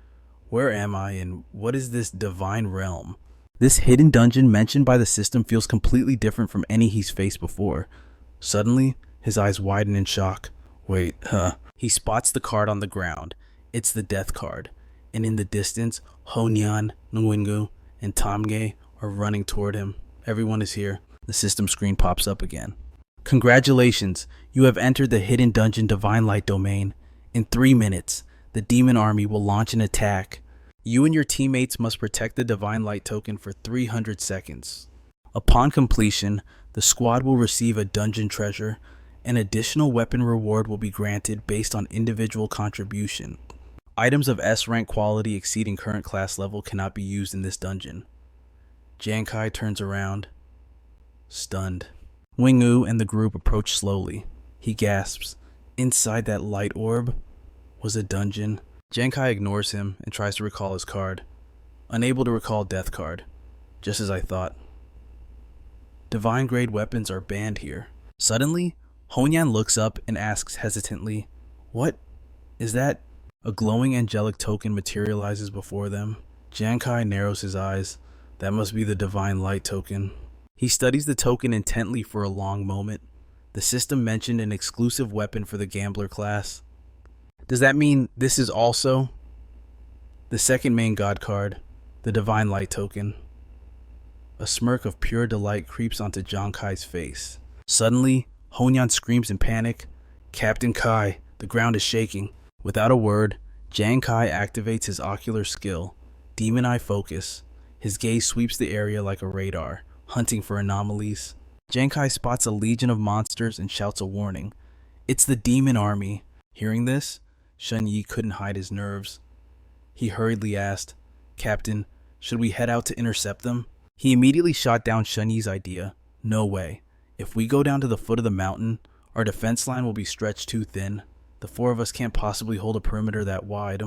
S1: Where am I and what is this Divine Realm? This hidden dungeon mentioned by the system feels completely different from any he's faced before. Suddenly, his eyes widen in shock. Wait, He spots the card on the ground. It's the death card. And in the distance, Honyan, Nguyengu, and Tamge are running toward him. Everyone is here. The system screen pops up again. Congratulations, you have entered the hidden dungeon Divine Light Domain. In 3 minutes, the demon army will launch an attack. You and your teammates must protect the Divine Light token for 300 seconds. Upon completion, the squad will receive a dungeon treasure. An additional weapon reward will be granted based on individual contribution. Items of S rank quality exceeding current class level cannot be used in this dungeon. Giang Khai turns around, stunned. Wing-Wu and the group approach slowly. He gasps. Inside that light orb was a dungeon. Giang Khai ignores him and tries to recall his card. Unable to recall death card. Just as I thought. Divine grade weapons are banned here. Suddenly, Honyan looks up and asks hesitantly, "What is that?" A glowing angelic token materializes before them. Giang Khai narrows his eyes. That must be the Divine Light token. He studies the token intently for a long moment. The system mentioned an exclusive weapon for the Gambler class. Does that mean this is also the second main god card, the Divine Light token? A smirk of pure delight creeps onto Giang Khai's face. Suddenly, Honyan screams in panic, "Captain Khai, the ground is shaking." Without a word, Giang Khai activates his ocular skill, Demon Eye Focus. His gaze sweeps the area like a radar, hunting for anomalies. Giang Khai spots a legion of monsters and shouts a warning. It's the demon army. Hearing this, Shun Yi couldn't hide his nerves. He hurriedly asked, "Captain, should we head out to intercept them?" He immediately shot down Shun Yi's idea. No way. If we go down to the foot of the mountain, our defense line will be stretched too thin. The 4 of us can't possibly hold a perimeter that wide.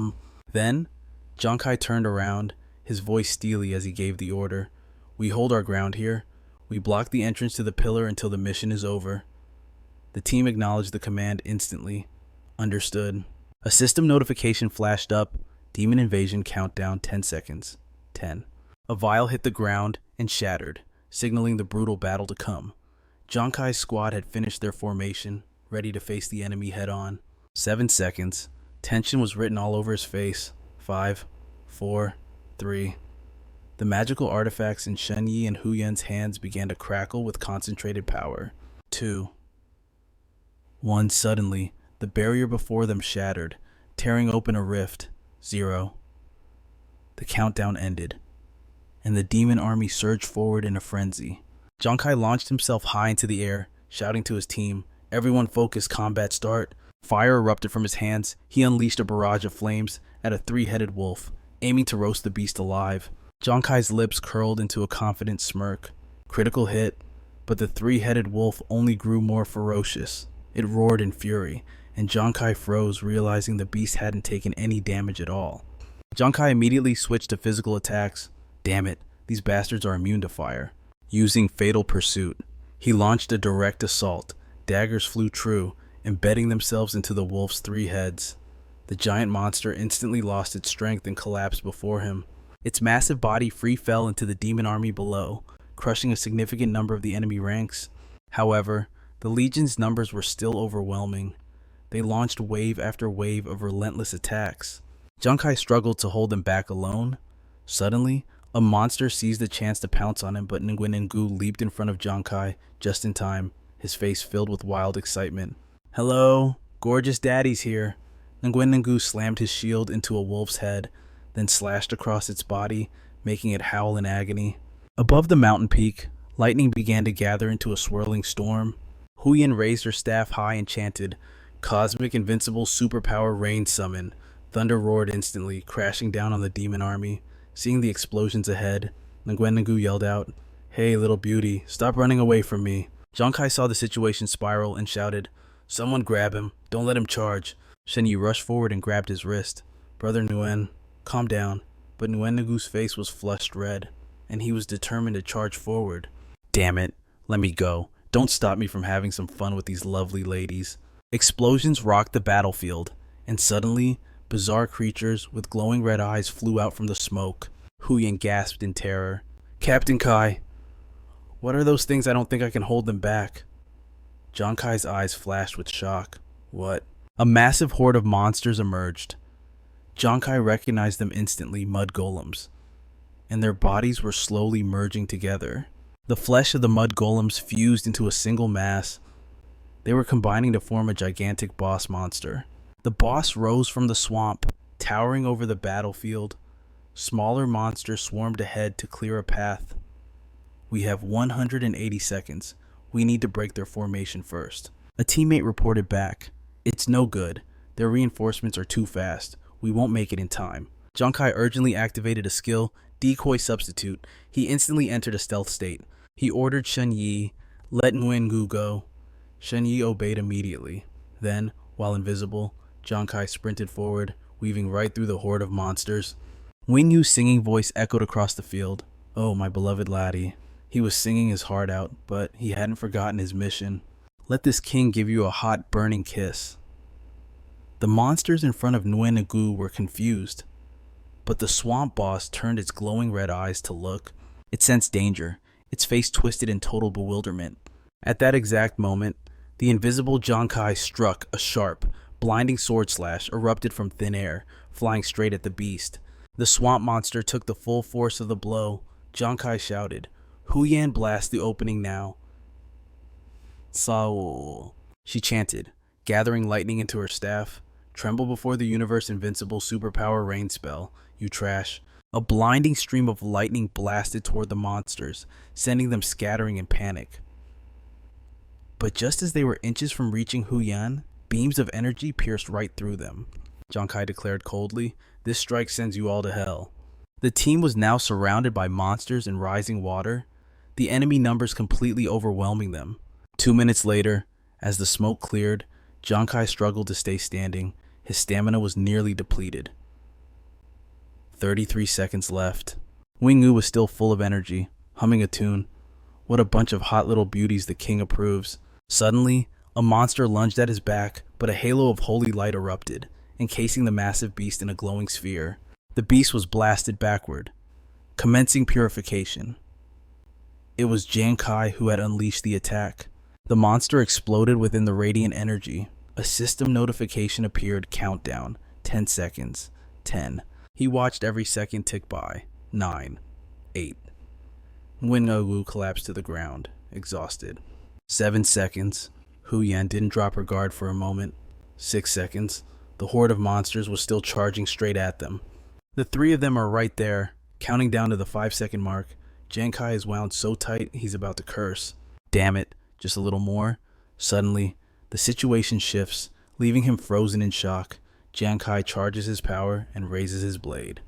S1: Then, Giang Khai turned around, his voice steely as he gave the order. "We hold our ground here. We block the entrance to the pillar until the mission is over." The team acknowledged the command instantly. Understood. A system notification flashed up. Demon invasion countdown 10 seconds. 10. A vial hit the ground and shattered, signaling the brutal battle to come. Giang Khai's squad had finished their formation, ready to face the enemy head-on. 7 seconds. Tension was written all over his face. 5, 4, 3. The magical artifacts in Shen Yi and Hu Yan's hands began to crackle with concentrated power. 2, 1. Suddenly, the barrier before them shattered, tearing open a rift. 0. The countdown ended, and the demon army surged forward in a frenzy. Giang Khai launched himself high into the air, shouting to his team, "Everyone focus, combat start." Fire erupted from his hands. He unleashed a barrage of flames at a 3-headed wolf, aiming to roast the beast alive. Giang Khai's lips curled into a confident smirk. Critical hit, but the 3-headed wolf only grew more ferocious. It roared in fury, and Giang Khai froze, realizing the beast hadn't taken any damage at all. Giang Khai immediately switched to physical attacks. Damn it, these bastards are immune to fire. Using Fatal Pursuit, he launched a direct assault. Daggers flew true, embedding themselves into the wolf's 3 heads. The giant monster instantly lost its strength and collapsed before him. Its massive body free fell into the demon army below, crushing a significant number of the enemy ranks. However, the Legion's numbers were still overwhelming. They launched wave after wave of relentless attacks. Giang Khai struggled to hold them back alone. Suddenly, a monster seized the chance to pounce on him, but Nguyen leaped in front of Giang Khai just in time, his face filled with wild excitement. "Hello, gorgeous daddy's here." Nguyen slammed his shield into a wolf's head, then slashed across its body, making it howl in agony. Above the mountain peak, lightning began to gather into a swirling storm. Huyan raised her staff high and chanted, "Cosmic Invincible Superpower Rain Summon. Thunder roared instantly, crashing down on the demon army. Seeing the explosions ahead, Nguyen yelled out, "Hey, little beauty, stop running away from me." Giang Khai saw the situation spiral and shouted, "Someone grab him, don't let him charge." Shen Yi rushed forward and grabbed his wrist. "Brother Nguyen, calm down." But Nguyen's face was flushed red, and he was determined to charge forward. "Damn it, let me go. Don't stop me from having some fun with these lovely ladies." Explosions rocked the battlefield, and suddenly, bizarre creatures with glowing red eyes flew out from the smoke. Huyen gasped in terror. "Captain Kai, what are those things? I don't think I can hold them back." Giang Kai's eyes flashed with shock. "What?" A massive horde of monsters emerged. Giang Khai recognized them instantly, mud golems, and their bodies were slowly merging together. The flesh of the mud golems fused into a single mass. They were combining to form a gigantic boss monster. The boss rose from the swamp, towering over the battlefield. Smaller monsters swarmed ahead to clear a path. "We have 180 seconds. We need to break their formation first." A teammate reported back. "It's no good. Their reinforcements are too fast. We won't make it in time." Giang Khai urgently activated a skill, Decoy Substitute. He instantly entered a stealth state. He ordered Shen Yi, "Let Nguyen go." Shen Yi obeyed immediately. Then, while invisible, Giang Khai sprinted forward, weaving right through the horde of monsters. Wing Yu's singing voice echoed across the field. "Oh, my beloved laddie." He was singing his heart out, but he hadn't forgotten his mission. "Let this king give you a hot, burning kiss." The monsters in front of Nguyen were confused, but the swamp boss turned its glowing red eyes to look. It sensed danger, its face twisted in total bewilderment. At that exact moment, the invisible Giang Khai struck. A sharp, blinding sword slash erupted from thin air, flying straight at the beast. The swamp monster took the full force of the blow. Giang Khai shouted, "Huyan, blast the opening now." "Sao," she chanted, gathering lightning into her staff. "Tremble before the universe invincible superpower rain spell, you trash." A blinding stream of lightning blasted toward the monsters, sending them scattering in panic. But just as they were inches from reaching Huyan, beams of energy pierced right through them. Giang Khai declared coldly, "This strike sends you all to hell." The team was now surrounded by monsters and rising water, the enemy numbers completely overwhelming them. 2 minutes later, as the smoke cleared, Giang Khai struggled to stay standing. His stamina was nearly depleted. 33 seconds left. Wing Yu was still full of energy, humming a tune. "What a bunch of hot little beauties, the king approves." Suddenly, a monster lunged at his back, but a halo of holy light erupted, encasing the massive beast in a glowing sphere. The beast was blasted backward, commencing purification. It was Giang Khai who had unleashed the attack. The monster exploded within the radiant energy. A system notification appeared. Countdown. 10 seconds. 10. He watched every second tick by. 9. 8. Nguyen collapsed to the ground, exhausted. 7 seconds. Huyan didn't drop her guard for a moment. 6 seconds. The horde of monsters was still charging straight at them. The three of them are right there, counting down to the 5-second mark. Giang Khai is wound so tight he's about to curse. Damn it, just a little more. Suddenly, the situation shifts, leaving him frozen in shock. Giang Khai charges his power and raises his blade.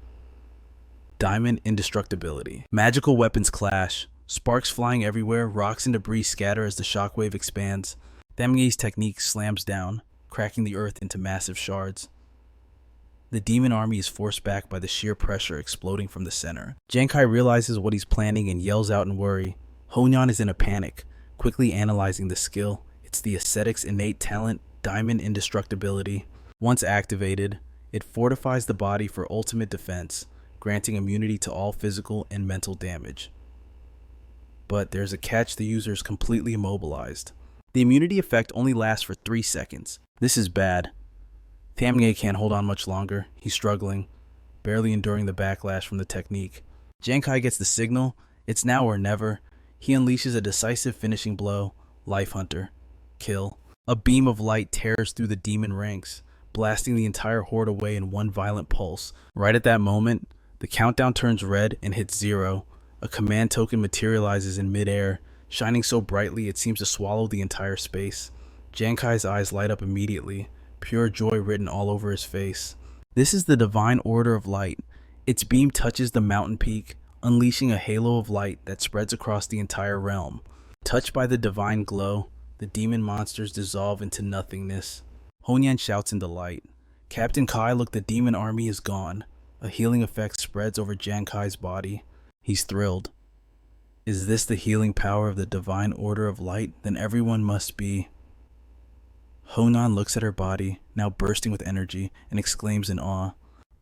S1: Diamond Indestructibility. Magical weapons clash. Sparks flying everywhere, rocks and debris scatter as the shockwave expands. Taming's technique slams down, cracking the earth into massive shards. The demon army is forced back by the sheer pressure exploding from the center. Giang Khai realizes what he's planning and yells out in worry. Honyan is in a panic, quickly analyzing the skill. It's the ascetic's innate talent, Diamond Indestructibility. Once activated, it fortifies the body for ultimate defense, granting immunity to all physical and mental damage. But there's a catch: the user is completely immobilized. The immunity effect only lasts for 3 seconds. This is bad. Taming can't hold on much longer. He's struggling, barely enduring the backlash from the technique. Giang Khai gets the signal. It's now or never. He unleashes a decisive finishing blow. Life Hunter. Kill. A beam of light tears through the demon ranks, blasting the entire horde away in one violent pulse. Right at that moment, the countdown turns red and hits 0. A command token materializes in midair, shining so brightly it seems to swallow the entire space. Giang Khai's eyes light up immediately, pure joy written all over his face. This is the divine order of light. Its beam touches the mountain peak, unleashing a halo of light that spreads across the entire realm. Touched by the divine glow, the demon monsters dissolve into nothingness. Honyan shouts in delight. Captain Kai, look, the demon army is gone. A healing effect spreads over Giang Khai's body. He's thrilled. Is this the healing power of the divine order of light? Then everyone must be... Honan looks at her body, now bursting with energy, and exclaims in awe.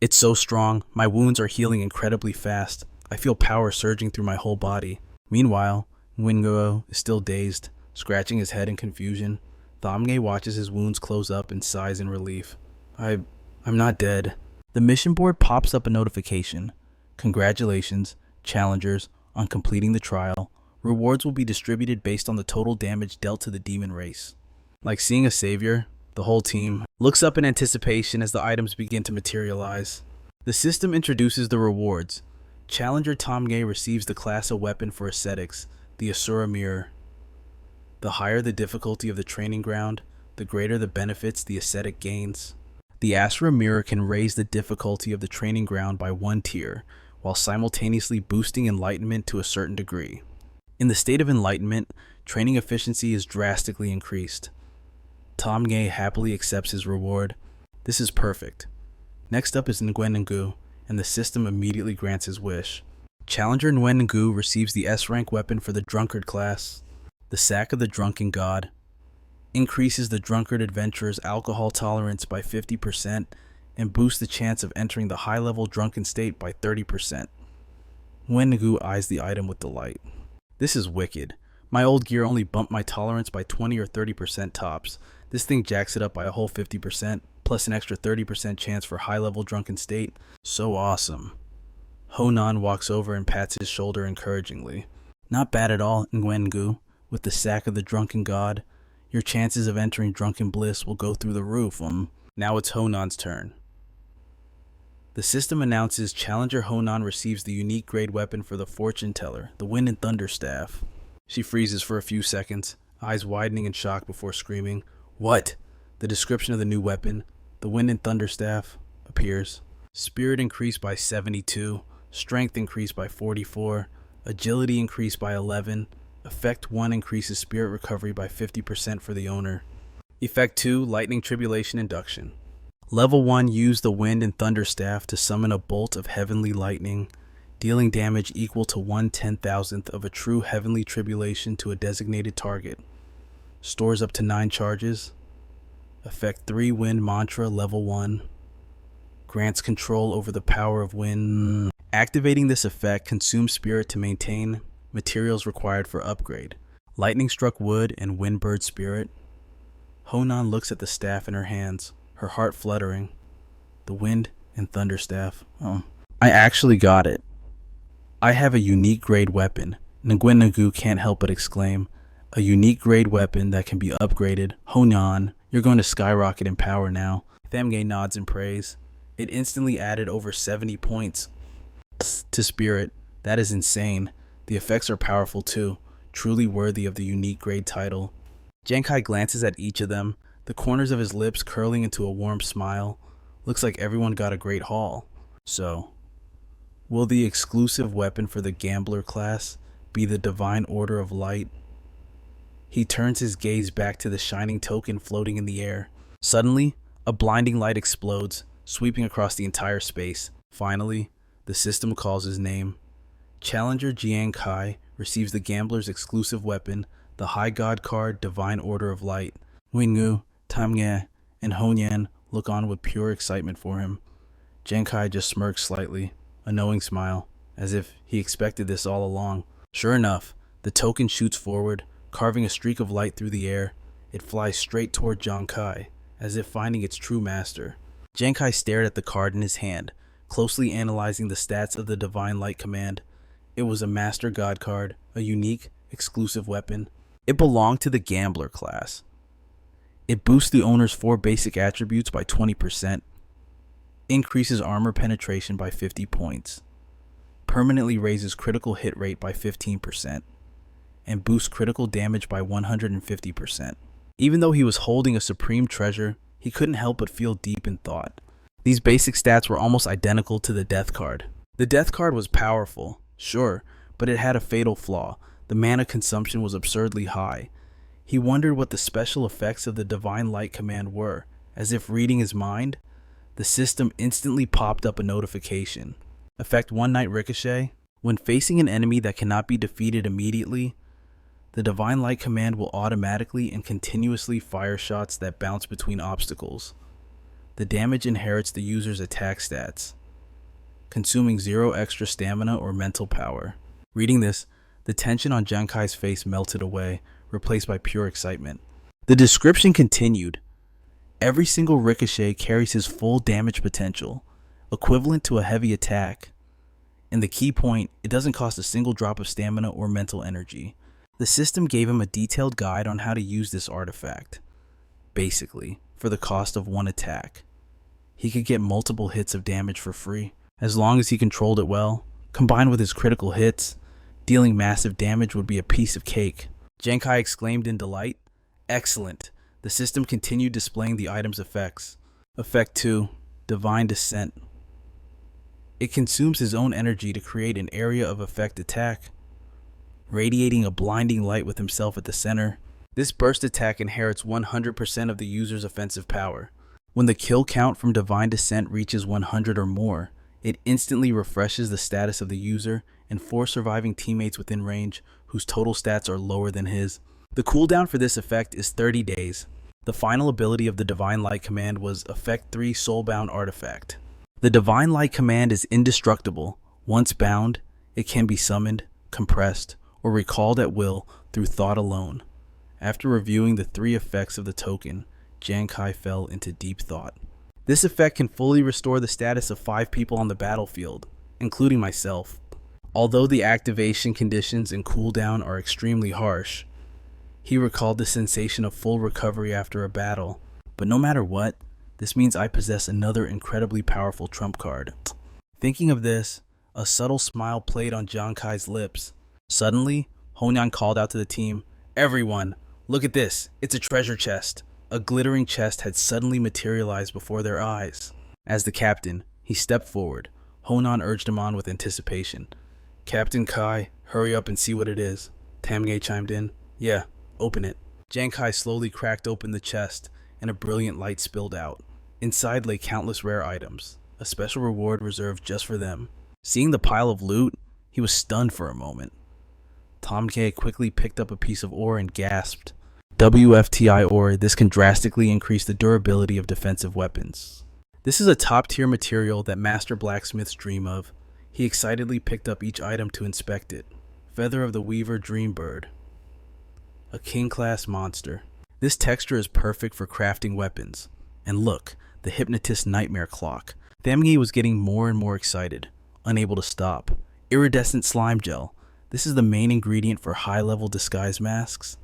S1: It's so strong. My wounds are healing incredibly fast. I feel power surging through my whole body. Meanwhile, Nguyen is still dazed, scratching his head in confusion. Taming watches his wounds close up and sighs in relief. I'm not dead. The mission board pops up a notification. Congratulations, challengers, on completing the trial. Rewards will be distributed based on the total damage dealt to the demon race. Like seeing a savior, the whole team looks up in anticipation as the items begin to materialize. The system introduces the rewards. Challenger Taming receives the class of weapon for ascetics, the Asura Mirror. The higher the difficulty of the training ground, the greater the benefits the ascetic gains. The Asura Mirror can raise the difficulty of the training ground by 1 tier, while simultaneously boosting enlightenment to a certain degree. In the state of enlightenment, training efficiency is drastically increased. Taming happily accepts his reward. This is perfect. Next up is Nguyen, and the system immediately grants his wish. Challenger Nguyen receives the S-rank weapon for the Drunkard class. The Sack of the Drunken God increases the drunkard adventurer's alcohol tolerance by 50% and boosts the chance of entering the high-level drunken state by 30%. Nguyen eyes the item with delight. This is wicked. My old gear only bumped my tolerance by 20 or 30% tops. This thing jacks it up by a whole 50%, plus an extra 30% chance for high-level drunken state. So awesome. Honan walks over and pats his shoulder encouragingly. Not bad at all, Nguyen. With the Sack of the Drunken God, your chances of entering drunken bliss will go through the roof. Now it's Honan's turn. The system announces Challenger Honan receives the unique grade weapon for the Fortune Teller, the Wind and Thunder Staff. She freezes for a few seconds, eyes widening in shock before screaming, "What?" The description of the new weapon, the Wind and Thunder Staff, appears. Spirit increased by 72, Strength increased by 44, Agility increased by 11, Effect 1 increases Spirit recovery by 50% for the owner. Effect 2, Lightning Tribulation Induction. Level 1, use the Wind and Thunder Staff to summon a bolt of heavenly lightning, dealing damage equal to 1/10,000th of a true heavenly tribulation to a designated target. Stores up to 9 charges. Effect 3, Wind Mantra, Level 1. Grants control over the power of wind. Activating this effect consumes spirit to maintain materials required for upgrade. Lightning struck wood and windbird spirit. Honan looks at the staff in her hands, her heart fluttering. The Wind and Thunder Staff. Oh, I actually got it. I have a unique grade weapon. Nguyen can't help but exclaim. A unique grade weapon that can be upgraded. Honan, you're going to skyrocket in power now. Taming nods in praise. It instantly added over 70 points to spirit. That is insane. The effects are powerful too, truly worthy of the unique grade title. Giang Khai glances at each of them, the corners of his lips curling into a warm smile. Looks like everyone got a great haul. So, will the exclusive weapon for the Gambler class be the Divine Order of Light? He turns his gaze back to the shining token floating in the air. Suddenly, a blinding light explodes, sweeping across the entire space. Finally, the system calls his name. Challenger Giang Khai receives the Gambler's exclusive weapon, the High God card Divine Order of Light. Nguyen, Taming, and Honyan look on with pure excitement for him. Giang Khai just smirks slightly, a knowing smile, as if he expected this all along. Sure enough, the token shoots forward, carving a streak of light through the air. It flies straight toward Giang Khai, as if finding its true master. Giang Khai stared at the card in his hand, closely analyzing the stats of the Divine Light command. It was a Master God card, a unique, exclusive weapon. It belonged to the Gambler class. It boosts the owner's 4 basic attributes by 20%, increases armor penetration by 50 points, permanently raises critical hit rate by 15%, and boosts critical damage by 150%. Even though he was holding a supreme treasure, he couldn't help but feel deep in thought. These basic stats were almost identical to the death card. The death card was powerful, sure, but it had a fatal flaw. The mana consumption was absurdly high. He wondered what the special effects of the Divine Light command were. As if reading his mind, the system instantly popped up a notification. Effect One Night Ricochet. When facing an enemy that cannot be defeated immediately, the Divine Light command will automatically and continuously fire shots that bounce between obstacles. The damage inherits the user's attack stats, consuming 0 extra stamina or mental power. Reading this, the tension on Giang Khai's face melted away, replaced by pure excitement. The description continued. Every single ricochet carries his full damage potential, equivalent to a heavy attack. And the key point, it doesn't cost a single drop of stamina or mental energy. The system gave him a detailed guide on how to use this artifact. Basically, for the cost of 1 attack, he could get multiple hits of damage for free, as long as he controlled it well. Combined with his critical hits, dealing massive damage would be a piece of cake. Giang Khai exclaimed in delight. Excellent. The system continued displaying the item's effects. Effect 2, Divine Descent. It consumes his own energy to create an area of effect attack, radiating a blinding light with himself at the center. This burst attack inherits 100% of the user's offensive power. When the kill count from Divine Descent reaches 100 or more, it instantly refreshes the status of the user and 4 surviving teammates within range whose total stats are lower than his. The cooldown for this effect is 30 days. The final ability of the Divine Light command was Effect 3 Soulbound Artifact. The Divine Light command is indestructible. Once bound, it can be summoned, compressed, or recalled at will through thought alone. After reviewing the 3 effects of the token, Giang Khai fell into deep thought. This effect can fully restore the status of 5 people on the battlefield, including myself. Although the activation conditions and cooldown are extremely harsh, he recalled the sensation of full recovery after a battle. But no matter what, this means I possess another incredibly powerful trump card. Thinking of this, a subtle smile played on Giang Khai's lips. Suddenly, Honyan called out to the team, "Everyone, look at this, it's a treasure chest." A glittering chest had suddenly materialized before their eyes. As the captain, he stepped forward. Honan urged him on with anticipation. "Captain Kai, hurry up and see what it is." Taming chimed in. "Yeah, open it." Giang Khai slowly cracked open the chest, and a brilliant light spilled out. Inside lay countless rare items, a special reward reserved just for them. Seeing the pile of loot, he was stunned for a moment. Taming quickly picked up a piece of ore and gasped. WFTI ore, this can drastically increase the durability of defensive weapons. This is a top-tier material that master blacksmiths dream of. He excitedly picked up each item to inspect it. Feather of the Weaver Dreambird. A king-class monster. This texture is perfect for crafting weapons. And look, the hypnotist nightmare clock. Taming was getting more and more excited, unable to stop. Iridescent slime gel. This is the main ingredient for high-level disguise masks.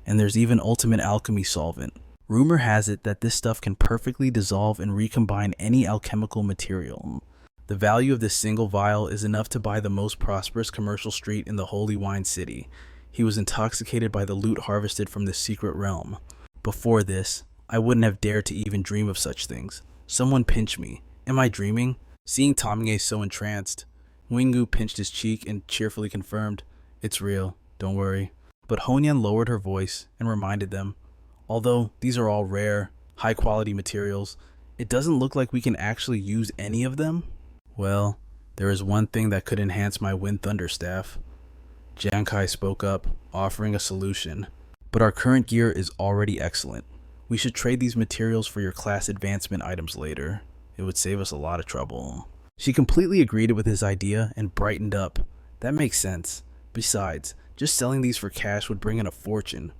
S1: And there's even ultimate alchemy solvent. Rumor has it that this stuff can perfectly dissolve and recombine any alchemical material. The value of this single vial is enough to buy the most prosperous commercial street in the Holy Wine City. He was intoxicated by the loot harvested from this secret realm. Before this, I wouldn't have dared to even dream of such things. Someone pinch me. Am I dreaming? Seeing Taming so entranced, Wingu pinched his cheek and cheerfully confirmed, "It's real, don't worry." But Honyan lowered her voice and reminded them, although these are all rare, high-quality materials, it doesn't look like we can actually use any of them. "Well, there is one thing that could enhance my Wind Thunder Staff." Giang Khai spoke up, offering a solution. "But our current gear is already excellent. We should trade these materials for your class advancement items later. It would save us a lot of trouble." She completely agreed with his idea and brightened up. "That makes sense. Besides, just selling these for cash would bring in a fortune.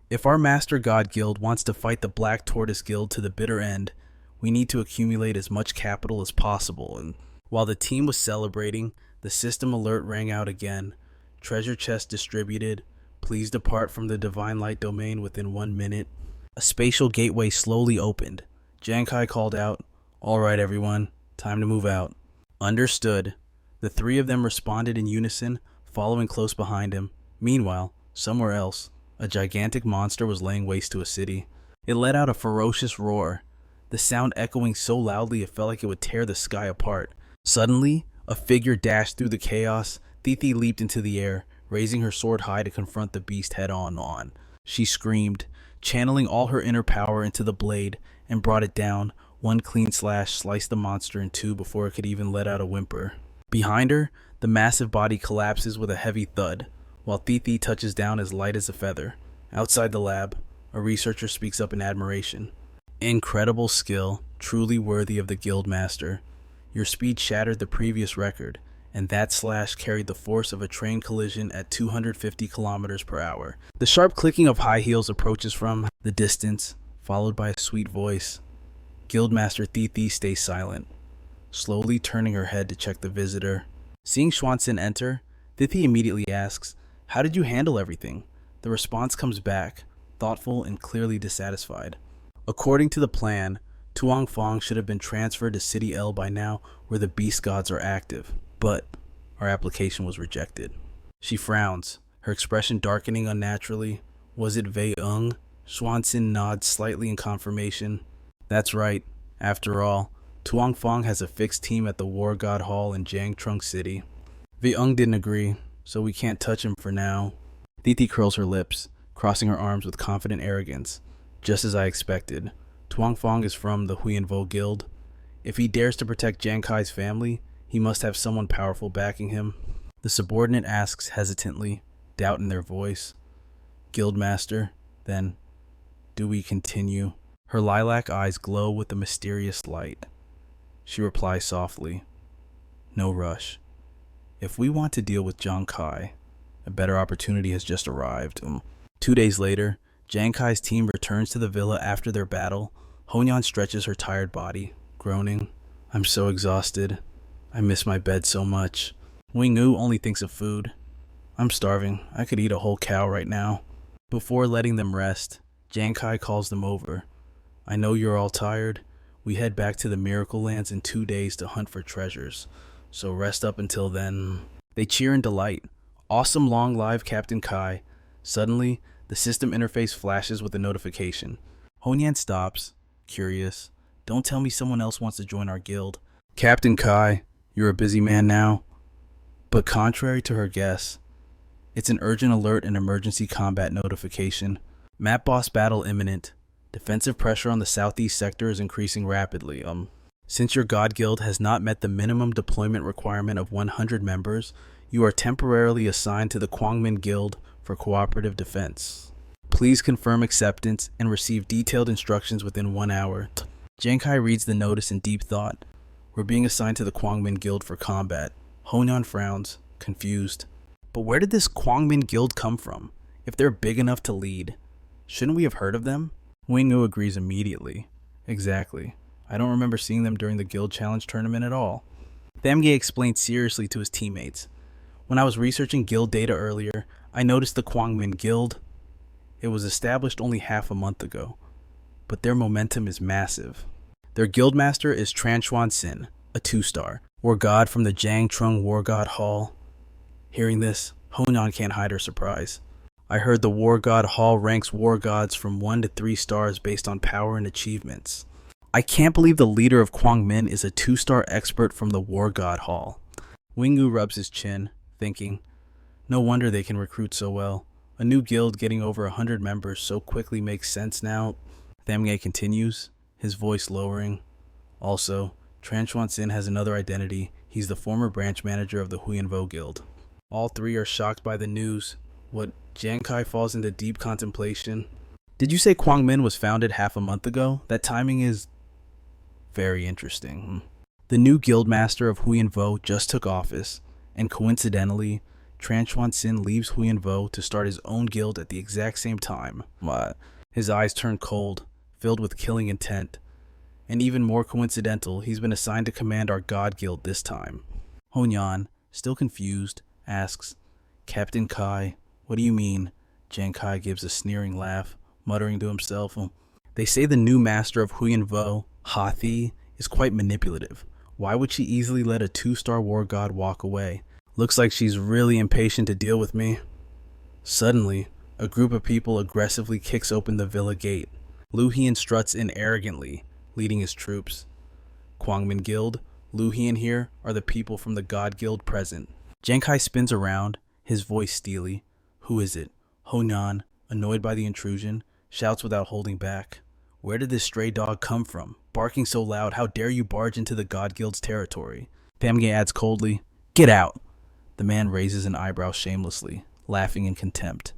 S1: If our Master God Guild wants to fight the Black Tortoise Guild to the bitter end, we need to accumulate as much capital as possible." And while the team was celebrating, the system alert rang out again. "Treasure chest distributed. Please depart from the Divine Light domain within 1 minute." A spatial gateway slowly opened. Giang Khai called out, "All right, everyone, time to move out." Understood. The 3 of them responded in unison, following close behind him. Meanwhile, somewhere else, a gigantic monster was laying waste to a city. It let out a ferocious roar. the sound echoing so loudly it felt like it would tear the sky apart. Suddenly, a figure dashed through the chaos. Thithi leaped into the air, raising her sword high to confront the beast head-on. She screamed, channeling all her inner power into the blade, and brought it down. One clean slash sliced the monster in two before it could even let out a whimper. Behind her, the massive body collapses with a heavy thud, while Thithi touches down as light as a feather. Outside the lab, a researcher speaks up in admiration. Incredible skill, truly worthy of the guild master. Your speed shattered the previous record, and that slash carried the force of a train collision at 250 kilometers per hour. The sharp clicking of high heels approaches from the distance, followed by a sweet voice. Guildmaster Thithi stays silent, slowly turning her head to check the visitor. Seeing Swanson enter, Thithi immediately asks, "How did you handle everything?" The response comes back, thoughtful and clearly dissatisfied. According to the plan, Tuang Fong should have been transferred to City L by now, where the beast gods are active, but our application was rejected. She frowns, her expression darkening unnaturally. Was it Wei Ung? Swanson nods slightly in confirmation. That's right. After all, Tuang Fong has a fixed team at the War God Hall in Jiang Trung City. Wei Ung didn't agree, so we can't touch him for now. Thithi curls her lips, crossing her arms with confident arrogance. Just as I expected. Tuang Fong is from the Huyen Vo Guild. If he dares to protect Giang Khai's family, he must have someone powerful backing him. The subordinate asks hesitantly, doubt in their voice. Guildmaster, then, do we continue? Her lilac eyes glow with a mysterious light. She replies softly, no rush. If we want to deal with Giang Khai, a better opportunity has just arrived. 2 days later, Giang Khai's team returns to the villa after their battle. Honyan stretches her tired body, groaning, I'm so exhausted. I miss my bed so much. Wing-Gu only thinks of food. I'm starving. I could eat a whole cow right now. Before letting them rest, Giang Khai calls them over. I know you're all tired. We head back to the Miracle Lands in 2 days to hunt for treasures. So rest up until then. They cheer in delight. Awesome long live Captain Khai. Suddenly, the system interface flashes with a notification. Honyan stops, curious. Don't tell me someone else wants to join our guild. Captain Khai, you're a busy man now. But contrary to her guess, it's an urgent alert and emergency combat notification. Map boss battle imminent. Defensive pressure on the southeast sector is increasing rapidly. Since your God Guild has not met the minimum deployment requirement of 100 members, you are temporarily assigned to the Kwangmin Guild for cooperative defense. Please confirm acceptance and receive detailed instructions within 1 hour. Giang Khai reads the notice in deep thought. We're being assigned to the Kwangmin Guild for combat. Honyan frowns, confused. But where did this Kwangmin Guild come from? If they're big enough to lead, shouldn't we have heard of them? Wing-Gu agrees immediately. Exactly. I don't remember seeing them during the Guild Challenge tournament at all. Thamge explained seriously to his teammates. When I was researching guild data earlier, I noticed the Kwangmin Guild. It was established only half a month ago, but their momentum is massive. Their guildmaster is Tran Xuan Sin, a 2-star, war god from the Jiang Trung War God Hall. Hearing this, Honyan can't hide her surprise. I heard the War God Hall ranks war gods from 1 to 3 stars based on power and achievements. I can't believe the leader of Kwangmin is a 2-star expert from the War God Hall. Wing-Gu rubs his chin, thinking, no wonder they can recruit so well. A new guild getting over 100 members so quickly makes sense now. Thamge continues, his voice lowering. Also, Tran Xuan Sin has another identity. He's the former branch manager of the Huyen Vo Guild. All three are shocked by the news. What, Giang Khai falls into deep contemplation. Did you say Kwangmin was founded half a month ago? That timing is very interesting. The new guildmaster of Huyen Vo just took office, and coincidentally, Tran Xuan Sin leaves Huyen Vo to start his own guild at the exact same time. His eyes turn cold, filled with killing intent. And even more coincidental, he's been assigned to command our God Guild this time. Honyan, still confused, asks, Captain Khai, what do you mean? Giang Khai gives a sneering laugh, muttering to himself. They say the new master of Huyen Vo, Hathi, is quite manipulative. Why would she easily let a 2-star war god walk away? Looks like she's really impatient to deal with me. Suddenly, a group of people aggressively kicks open the villa gate. Lu Hien struts in arrogantly, leading his troops. Kwangmin Guild, Lu Hien here are the people from the God Guild present. Giang Khai spins around, his voice steely. Who is it? Honan, annoyed by the intrusion, shouts without holding back. Where did this stray dog come from? Barking so loud, how dare you barge into the God Guild's territory? Taming adds coldly, Get out! The man raises an eyebrow shamelessly, laughing in contempt.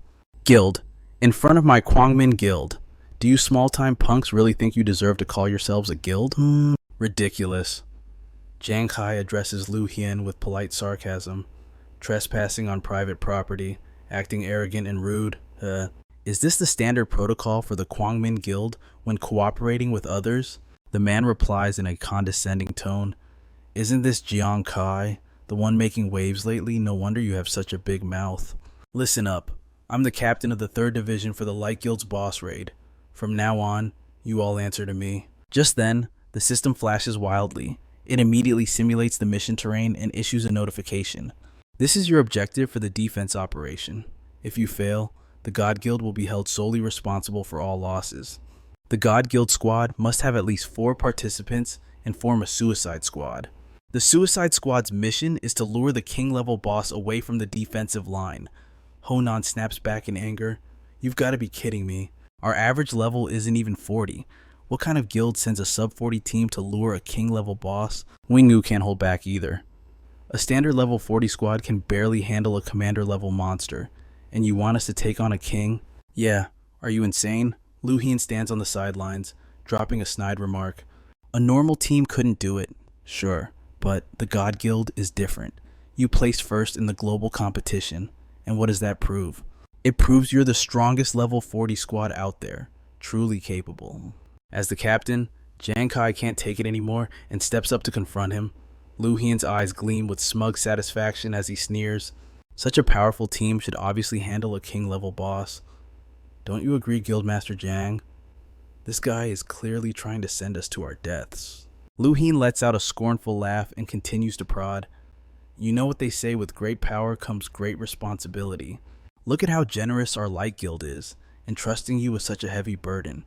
S1: Guild, in front of my Kwangmin Guild. Do you small-time punks really think you deserve to call yourselves a guild? Ridiculous. Giang Khai addresses Lu Hien with polite sarcasm. Trespassing on private property, acting arrogant and rude. Is this the standard protocol for the Kwangmin Guild when cooperating with others? The man replies in a condescending tone. Isn't this Giang Khai, the one making waves lately? No wonder you have such a big mouth. Listen up. I'm the captain of the 3rd Division for the Light Guild's boss raid. From now on, you all answer to me. Just then, the system flashes wildly. It immediately simulates the mission terrain and issues a notification. This is your objective for the defense operation. If you fail, the God Guild will be held solely responsible for all losses. The God Guild squad must have at least 4 participants and form a suicide squad. The suicide squad's mission is to lure the king-level boss away from the defensive line. Honan snaps back in anger. You've got to be kidding me. Our average level isn't even 40. What kind of guild sends a sub-40 team to lure a king-level boss? Wingu can't hold back either. A standard level 40 squad can barely handle a commander-level monster. And you want us to take on a king? Yeah, are you insane? Lu Hien stands on the sidelines, dropping a snide remark. A normal team couldn't do it. Sure, but the God Guild is different. You placed first in the global competition. And what does that prove? It proves you're the strongest level 40 squad out there. Truly capable. As the captain, Giang Khai can't take it anymore and steps up to confront him. Lu Hien's eyes gleam with smug satisfaction as he sneers. Such a powerful team should obviously handle a king-level boss. Don't you agree, Guildmaster Jiang? This guy is clearly trying to send us to our deaths. Lu Hien lets out a scornful laugh and continues to prod. You know what they say, with great power comes great responsibility. Look at how generous our Light Guild is, entrusting you with such a heavy burden.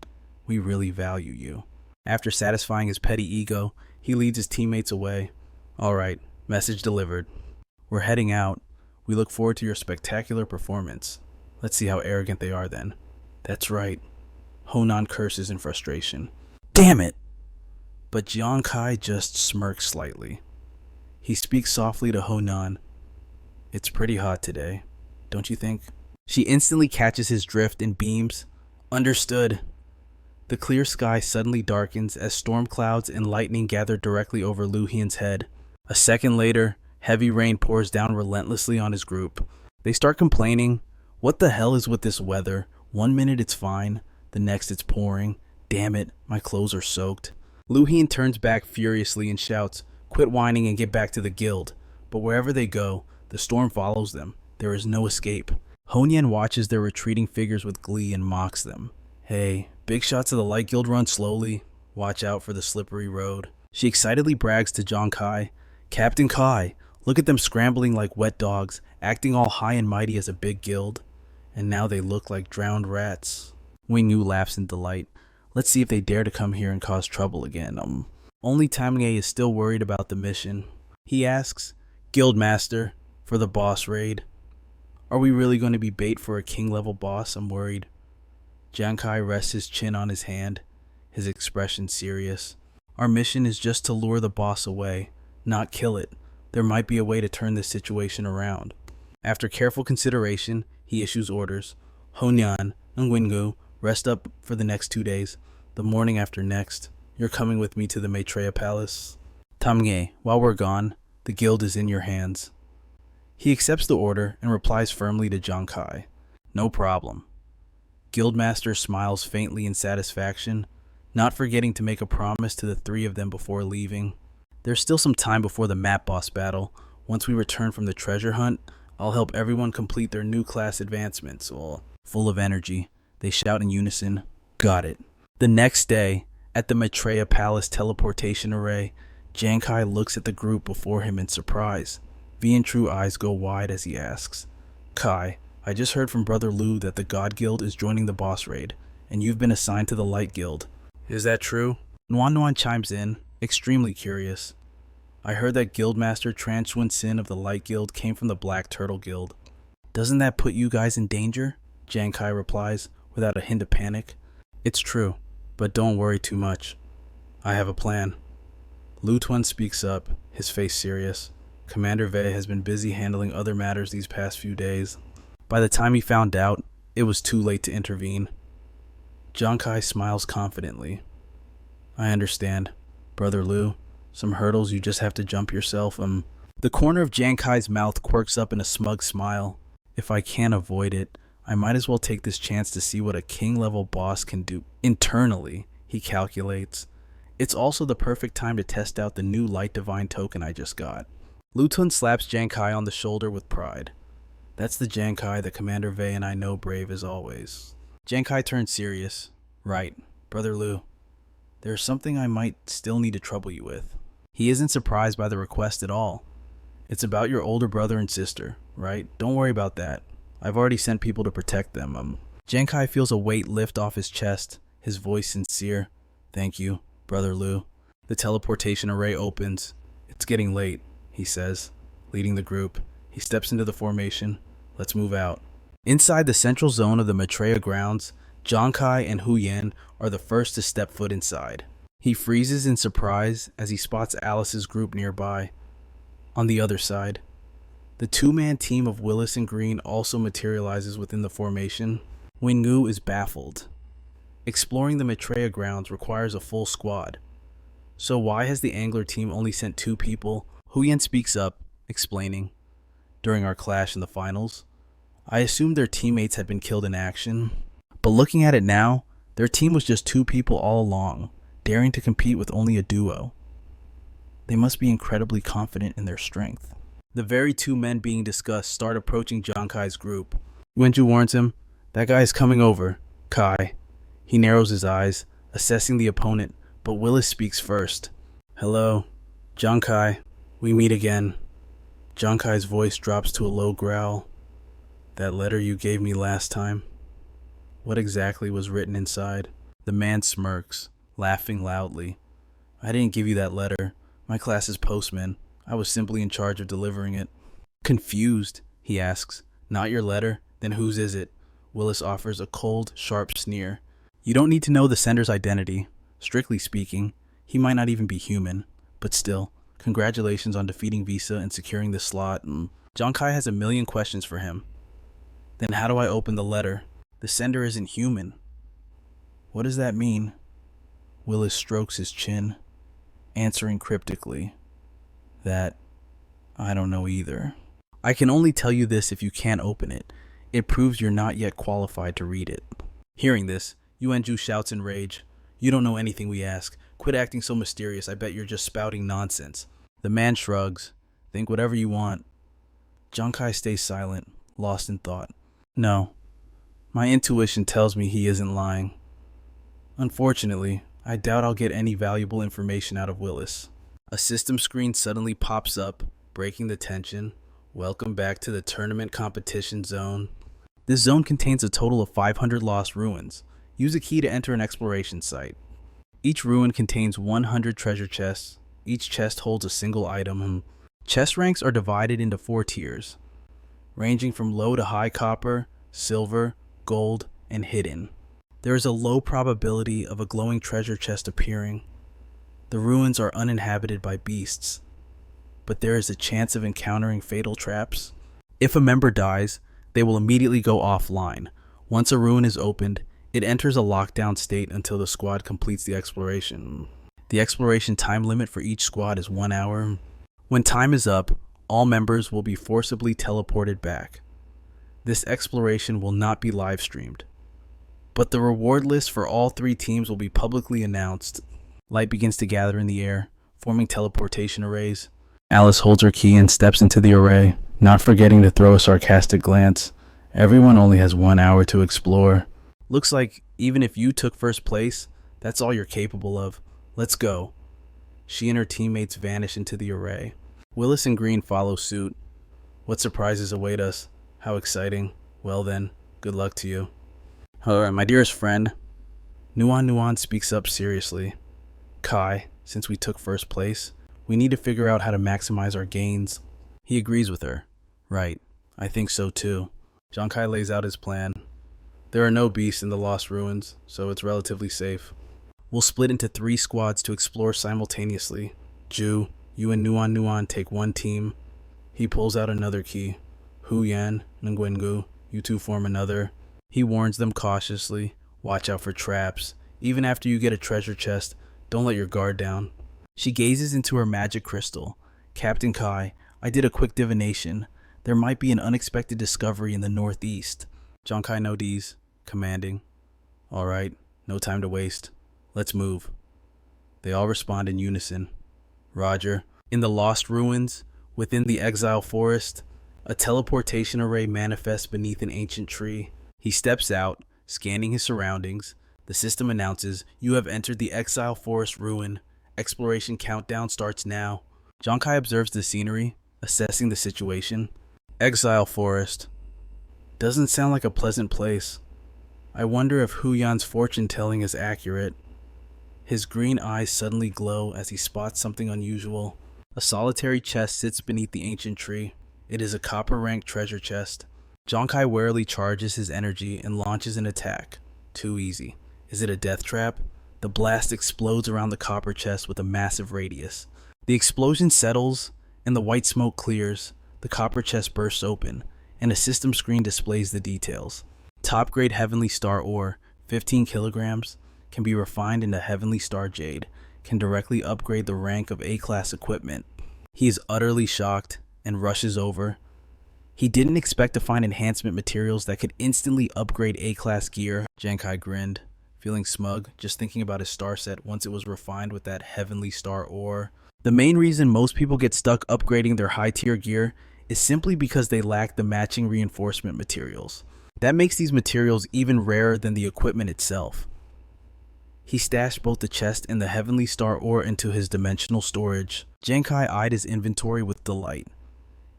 S1: We really value you. After satisfying his petty ego, he leads his teammates away. Alright, message delivered. We're heading out. We look forward to your spectacular performance. Let's see how arrogant they are then. That's right. Honan curses in frustration. Damn it! But Giang Khai just smirks slightly. He speaks softly to Honan. It's pretty hot today, don't you think? She instantly catches his drift and beams. Understood. The clear sky suddenly darkens as storm clouds and lightning gather directly over Lu Hien's head. A second later, heavy rain pours down relentlessly on his group. They start complaining. What the hell is with this weather? 1 minute it's fine, the next it's pouring. Damn it, my clothes are soaked. Lu Hien turns back furiously and shouts, Quit whining and get back to the guild. But wherever they go, the storm follows them. There is no escape. Honyan watches their retreating figures with glee and mocks them. Hey, big shots of the Light Guild run slowly. Watch out for the slippery road. She excitedly brags to Giang Khai. Captain Khai, look at them scrambling like wet dogs, acting all high and mighty as a big guild. And now they look like drowned rats. Wingyu laughs in delight. Let's see if they dare to come here and cause trouble again. Only Taming is still worried about the mission. He asks, Guildmaster, for the boss raid. Are we really going to be bait for a king-level boss? I'm worried. Giang Khai rests his chin on his hand, his expression serious. Our mission is just to lure the boss away, not kill it. There might be a way to turn this situation around. After careful consideration, he issues orders. Honyan and Wingu, rest up for the next 2 days. The morning after next, you're coming with me to the Maitreya Palace. Taming, while we're gone, the guild is in your hands. He accepts the order and replies firmly to Giang Khai. No problem. Guildmaster smiles faintly in satisfaction, not forgetting to make a promise to the 3 of them before leaving. There's still some time before the map boss battle. Once we return from the treasure hunt, I'll help everyone complete their new class advancements. Full of energy, they shout in unison, Got it. The next day, at the Maitreya Palace teleportation array, Giang Khai looks at the group before him in surprise. V and True eyes go wide as he asks, Khai, I just heard from Brother Lu that the God Guild is joining the boss raid, and you've been assigned to the Light Guild. Is that true? Nuan Nuan chimes in, extremely curious. I heard that Guildmaster Transwin Sin of the Light Guild came from the Black Turtle Guild. Doesn't that put you guys in danger? Giang Khai replies, without a hint of panic. It's true, but don't worry too much. I have a plan. Lu Tuan speaks up, his face serious. Commander Vei has been busy handling other matters these past few days. By the time he found out, it was too late to intervene. Giang Khai smiles confidently. I understand, Brother Lu. Some hurdles you just have to jump yourself. The corner of Giang Khai's mouth quirks up in a smug smile. If I can't avoid it, I might as well take this chance to see what a king-level boss can do. Internally, he calculates. It's also the perfect time to test out the new Light Divine token I just got. Lu Tun slaps Giang Khai on the shoulder with pride. That's the Giang Khai that Commander Vei and I know, brave as always. Giang Khai turns serious. Right, Brother Lu. There's something I might still need to trouble you with. He isn't surprised by the request at all. It's about your older brother and sister, right? Don't worry about that. I've already sent people to protect them. Giang Khai feels a weight lift off his chest, his voice sincere. Thank you, Brother Lu. The teleportation array opens. It's getting late, he says, leading the group. He steps into the formation. Let's move out. Inside the central zone of the Maitreya grounds, Giang Khai and Hu Yan are the first to step foot inside. He freezes in surprise as he spots Alice's group nearby. On the other side, the two-man team of Willis and Green also materializes within the formation. Wingu is baffled. Exploring the Maitreya grounds requires a full squad. So why has the Angler team only sent 2 people? Hu Yan speaks up, explaining. During our clash in the finals, I assumed their teammates had been killed in action. But looking at it now, their team was just 2 people all along, daring to compete with only a duo. They must be incredibly confident in their strength. The very 2 men being discussed start approaching Giang Khai's group. Wenju warns him, that guy is coming over, Kai. He narrows his eyes, assessing the opponent, but Willis speaks first. Hello, Giang Khai. We meet again. Giang Khai's voice drops to a low growl. That letter you gave me last time? What exactly was written inside? The man smirks, laughing loudly. I didn't give you that letter. My class's postman. I was simply in charge of delivering it. Confused, he asks. Not your letter? Then whose is it? Willis offers a cold, sharp sneer. You don't need to know the sender's identity. Strictly speaking, he might not even be human. But still, congratulations on defeating Visa and securing this slot. Giang Khai has a million questions for him. Then how do I open the letter? The sender isn't human. What does that mean? Willis strokes his chin, answering cryptically. That, I don't know either. I can only tell you this if you can't open it. It proves you're not yet qualified to read it. Hearing this, Yuanju shouts in rage. You don't know anything we ask. Quit acting so mysterious. I bet you're just spouting nonsense. The man shrugs. Think whatever you want. Giang Khai stays silent, lost in thought. No. My intuition tells me he isn't lying. Unfortunately, I doubt I'll get any valuable information out of Willis. A system screen suddenly pops up, breaking the tension. Welcome back to the tournament competition zone. This zone contains a total of 500 lost ruins. Use a key to enter an exploration site. Each ruin contains 100 treasure chests. Each chest holds a single item. Chest ranks are divided into 4 tiers, ranging from low to high copper, silver, gold, and hidden. There is a low probability of a glowing treasure chest appearing. The ruins are uninhabited by beasts, but there is a chance of encountering fatal traps. If a member dies, they will immediately go offline. Once a ruin is opened, it enters a lockdown state until the squad completes the exploration. The exploration time limit for each squad is 1 hour. When time is up, all members will be forcibly teleported back. This exploration will not be live streamed, but the reward list for all 3 teams will be publicly announced. Light begins to gather in the air, forming teleportation arrays. Alice holds her key and steps into the array, not forgetting to throw a sarcastic glance. Everyone only has 1 hour to explore. Looks like even if you took first place, that's all you're capable of. Let's go. She and her teammates vanish into the array. Willis and Green follow suit. What surprises await us? How exciting. Well then, good luck to you. Alright, my dearest friend. Nuan Nuan speaks up seriously. Kai, since we took first place, we need to figure out how to maximize our gains. He agrees with her. Right, I think so too. Giang Khai lays out his plan. There are no beasts in the Lost Ruins, so it's relatively safe. We'll split into 3 squads to explore simultaneously. Ju, you and Nuan take one team. He pulls out another key. Hu Yan and Nguyengu, you two form another. He warns them cautiously. Watch out for traps. Even after you get a treasure chest, don't let your guard down. She gazes into her magic crystal. Captain Kai, I did a quick divination. There might be an unexpected discovery in the northeast. Giang Khai nods, commanding. All right, no time to waste. Let's move. They all respond in unison. Roger. In the Lost Ruins, within the Exile Forest, a teleportation array manifests beneath an ancient tree. He steps out, scanning his surroundings. The system announces, you have entered the Exile Forest ruin. Exploration countdown starts now. Giang Khai observes the scenery, assessing the situation. Exile Forest. Doesn't sound like a pleasant place. I wonder if Hu Yan's fortune telling is accurate. His green eyes suddenly glow as he spots something unusual. A solitary chest sits beneath the ancient tree. It is a copper-ranked treasure chest. Giang Khai warily charges his energy and launches an attack. Too easy. Is it a death trap? The blast explodes around the copper chest with a massive radius. The explosion settles, and the white smoke clears. The copper chest bursts open, and a system screen displays the details. Top-grade Heavenly Star ore, 15 kilograms, can be refined into Heavenly Star Jade, can directly upgrade the rank of A-class equipment. He is utterly shocked and rushes over. He didn't expect to find enhancement materials that could instantly upgrade A-class gear. Giang Khai grinned, feeling smug just thinking about his star set once it was refined with that Heavenly Star ore. The main reason most people get stuck upgrading their high-tier gear is simply because they lack the matching reinforcement materials. That makes these materials even rarer than the equipment itself. He stashed both the chest and the Heavenly Star ore into his dimensional storage. Giang Khai eyed his inventory with delight.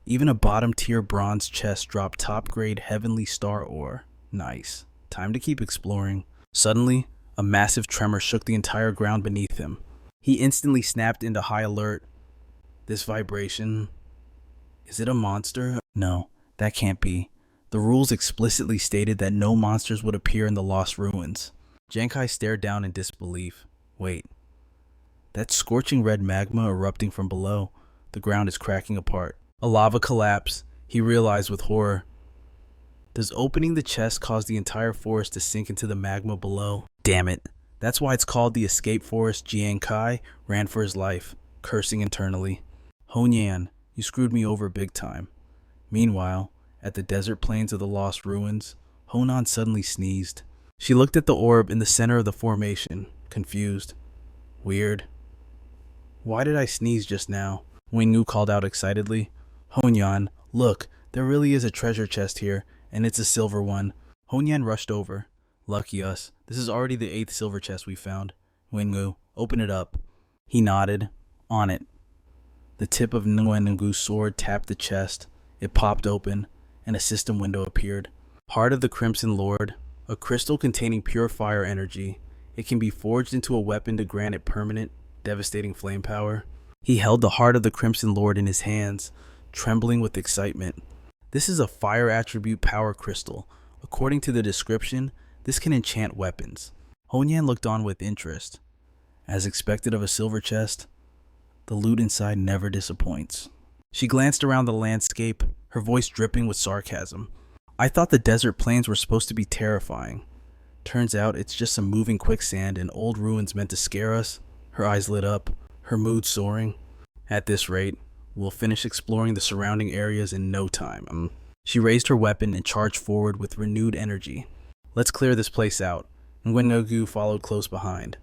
S1: Even a bottom-tier bronze chest dropped top-grade Heavenly Star ore. Nice. Time to keep exploring. Suddenly, a massive tremor shook the entire ground beneath him. He instantly snapped into high alert. This vibration... Is it a monster? No, that can't be. The rules explicitly stated that no monsters would appear in the Lost Ruins. Giang Khai stared down in disbelief. Wait. That's scorching red magma erupting from below. The ground is cracking apart. A lava collapse, he realized with horror. Does opening the chest cause the entire forest to sink into the magma below? Damn it. That's why it's called the Escape Forest. Giang Khai ran for his life, cursing internally. Honyan, you screwed me over big time. Meanwhile, at the desert plains of the Lost Ruins, Honan suddenly sneezed. She looked at the orb in the center of the formation, confused. Weird. Why did I sneeze just now? Wengu called out excitedly. Honyan, look, there really is a treasure chest here, and it's a silver one. Honyan rushed over. Lucky us. This is already the 8th silver chest we found. Wengu, open it up. He nodded. On it. The tip of Nguyengu's sword tapped the chest. It popped open, and a system window appeared. Heart of the Crimson Lord. A crystal containing pure fire energy. It can be forged into a weapon to grant it permanent, devastating flame power. He held the Heart of the Crimson Lord in his hands, trembling with excitement. This is a fire attribute power crystal. According to the description, this can enchant weapons. Honyan looked on with interest. As expected of a silver chest, the loot inside never disappoints. She glanced around the landscape, her voice dripping with sarcasm. I thought the desert plains were supposed to be terrifying. Turns out it's just some moving quicksand and old ruins meant to scare us. Her eyes lit up, her mood soaring. At this rate, we'll finish exploring the surrounding areas in no time. She raised her weapon and charged forward with renewed energy. Let's clear this place out. Nguyengu followed close behind.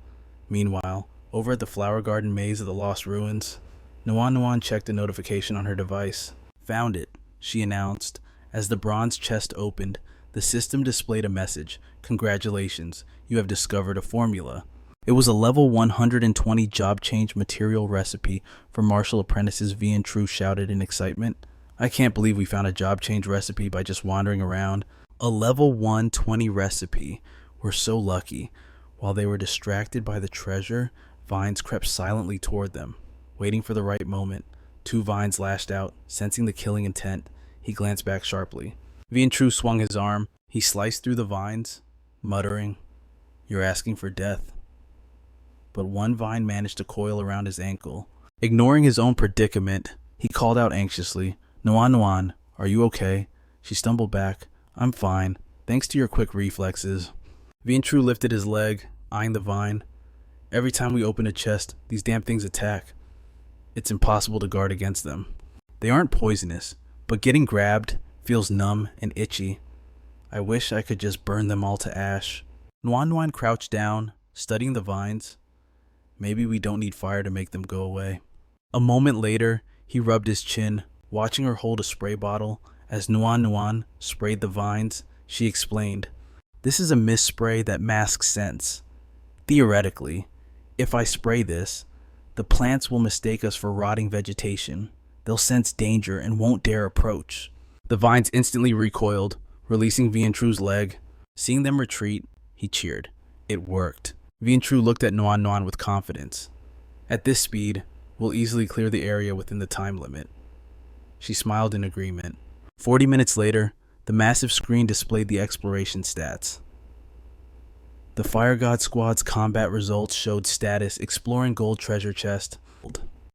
S1: Meanwhile, over at the flower garden maze of the Lost Ruins, Nuan checked a notification on her device. Found it, she announced. As the bronze chest opened, the system displayed a message. Congratulations, you have discovered a formula. It was a level 120 job change material recipe for martial apprentices. Vian True shouted in excitement. I can't believe we found a job change recipe by just wandering around. A level 120 recipe. We're so lucky. While they were distracted by the treasure, Vines crept silently toward them, waiting for the right moment. Two vines lashed out, sensing the killing intent. He glanced back sharply. Vientru swung his arm. He sliced through the vines, muttering, "You're asking for death." But one vine managed to coil around his ankle. Ignoring his own predicament, he called out anxiously, "Nuan Nuan, are you okay?" She stumbled back. "I'm fine, thanks to your quick reflexes." Vientru lifted his leg, eyeing the vine. "Every time we open a chest, these damn things attack. It's impossible to guard against them. They aren't poisonous, but getting grabbed feels numb and itchy. I wish I could just burn them all to ash." Nuan Nuan crouched down, studying the vines. Maybe we don't need fire to make them go away. A moment later, he rubbed his chin, watching her hold a spray bottle. As Nuan Nuan sprayed the vines, she explained, "This is a mist spray that masks scents. Theoretically, if I spray this, the plants will mistake us for rotting vegetation. They'll sense danger and won't dare approach." The vines instantly recoiled, releasing Vientru's leg. Seeing them retreat, he cheered. It worked. Vientru looked at Nuan Nuan with confidence. "At this speed, we'll easily clear the area within the time limit." She smiled in agreement. 40 minutes later, the massive screen displayed the exploration stats. The Fire God Squad's combat results showed status: exploring gold treasure chest.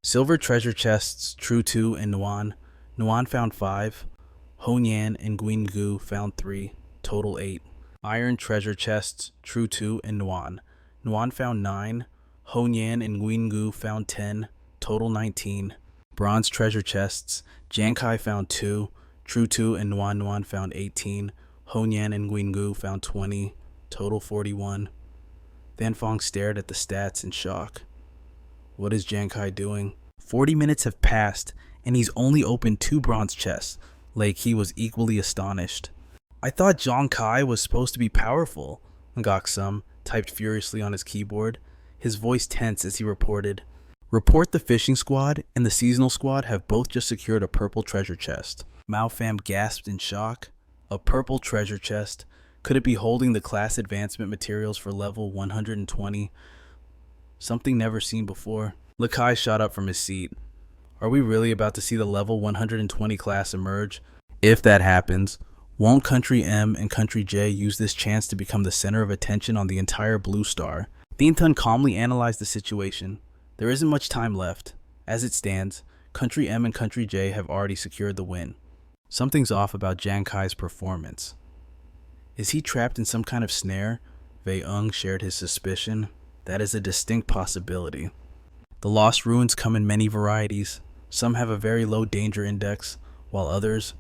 S1: Silver treasure chests, True 2 and Nuan. Nuan found 5. Honyan and Guingu found 3, total 8. Iron treasure chests, True 2 and Nuan. Nuan found 9. Honyan and Guingu found 10, total 19. Bronze treasure chests, Giang Khai found 2. True 2 and Nuan Nuan found 18. Honyan and Guingu found 20, total 41. Fanfong stared at the stats in shock. What is Giang Khai doing? 40 minutes have passed, and he's only opened 2 bronze chests. Lei Qi was equally astonished. "I thought Giang Khai was supposed to be powerful," Ngak Sum typed furiously on his keyboard, his voice tense as he reported, "Report the fishing squad and the seasonal squad have both just secured a purple treasure chest." Mao Pham gasped in shock. A purple treasure chest? Could it be holding the class advancement materials for level 120? Something never seen before. Lakai shot up from his seat. Are we really about to see the level 120 class emerge? If that happens, won't Country M and Country J use this chance to become the center of attention on the entire Blue Star? Thientun calmly analyzed the situation. There isn't much time left. As it stands, Country M and Country J have already secured the win. Something's off about Giang Khai's performance. Is he trapped in some kind of snare? Wei Ung shared his suspicion. That is a distinct possibility. The Lost Ruins come in many varieties. Some have a very low danger index, while others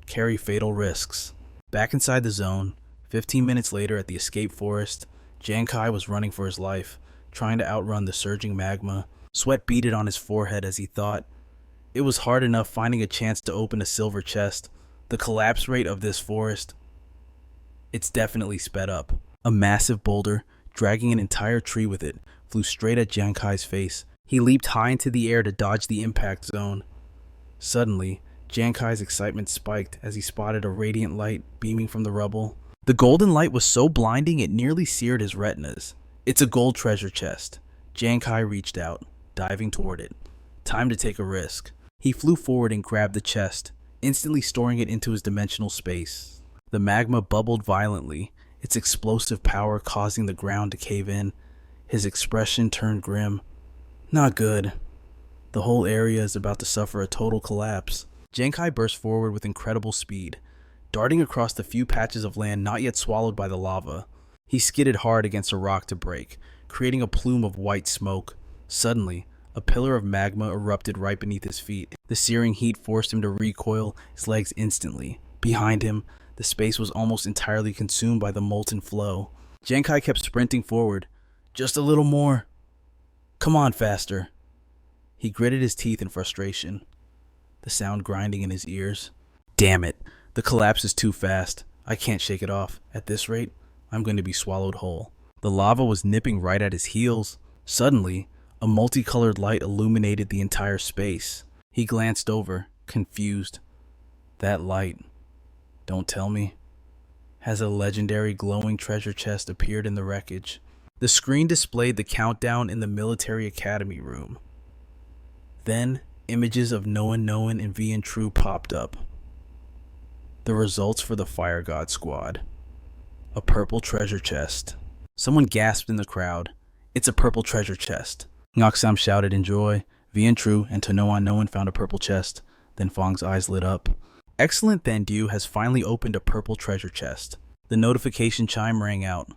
S1: carry fatal risks. Back inside the zone, 15 minutes later at the escape forest, Giang Khai was running for his life, trying to outrun the surging magma. Sweat beaded on his forehead as he thought. It was hard enough finding a chance to open a silver chest. The collapse rate of this forest, it's definitely sped up. A massive boulder, dragging an entire tree with it, flew straight at Giang Khai's face. He leaped high into the air to dodge the impact zone. Suddenly, Giang Khai's excitement spiked as he spotted a radiant light beaming from the rubble. The golden light was so blinding it nearly seared his retinas. It's a gold treasure chest. Giang Khai reached out, diving toward it. Time to take a risk. He flew forward and grabbed the chest, instantly storing it into his dimensional space. The magma bubbled violently, its explosive power causing the ground to cave in. His expression turned grim. Not good. The whole area is about to suffer a total collapse. Giang Khai burst forward with incredible speed, darting across the few patches of land not yet swallowed by the lava. He skidded hard against a rock to break, creating a plume of white smoke. Suddenly, a pillar of magma erupted right beneath his feet. The searing heat forced him to recoil his legs instantly. Behind him, the space was almost entirely consumed by the molten flow. Giang Khai kept sprinting forward. Just a little more. Come on, faster. He gritted his teeth in frustration, the sound grinding in his ears. Damn it, the collapse is too fast. I can't shake it off. At this rate, I'm going to be swallowed whole. The lava was nipping right at his heels. Suddenly, a multicolored light illuminated the entire space. He glanced over, confused. That light, don't tell me, has a legendary glowing treasure chest appeared in the wreckage. The screen displayed the countdown in the military academy room. Then, images of Noan and V and True popped up. The results for the Fire God squad. A purple treasure chest. Someone gasped in the crowd. It's a purple treasure chest. Ngoksam shouted in joy. V and True and Noan found a purple chest. Then Fong's eyes lit up. Excellent Thandu has finally opened a purple treasure chest. The notification chime rang out.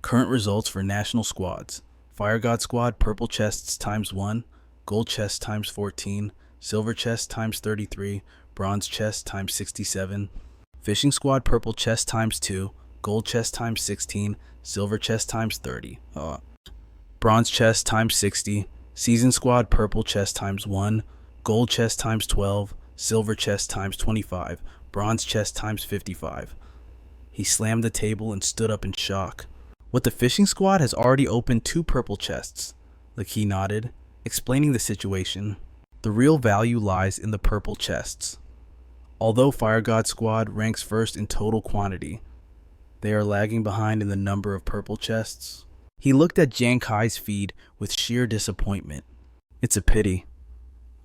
S1: Current results for national squads. Fire God squad purple chests ×1, gold chest ×14, silver chest ×33, bronze chest ×67. Fishing squad purple chest ×2, gold chest ×16, silver chest ×30. Bronze chest ×60. Season squad purple chest ×1, gold chest ×12, silver chest ×25, bronze chest ×55. He slammed the table and stood up in shock. What the fishing squad has already opened 2 purple chests. Laki nodded, explaining the situation. The real value lies in the purple chests. Although Fire God squad ranks first in total quantity, they are lagging behind in the number of purple chests. He looked at Giang Khai's feed with sheer disappointment. It's a pity.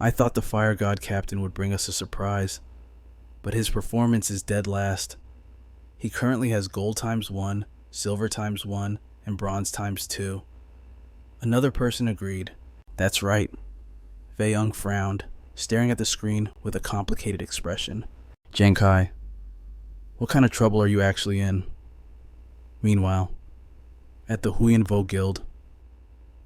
S1: I thought the Fire God captain would bring us a surprise, but his performance is dead last. He currently has gold ×1, silver ×1, and bronze ×2. Another person agreed. That's right. Fei Young frowned, staring at the screen with a complicated expression. Giang Khai, what kind of trouble are you actually in? Meanwhile, at the Huyen Vo Guild,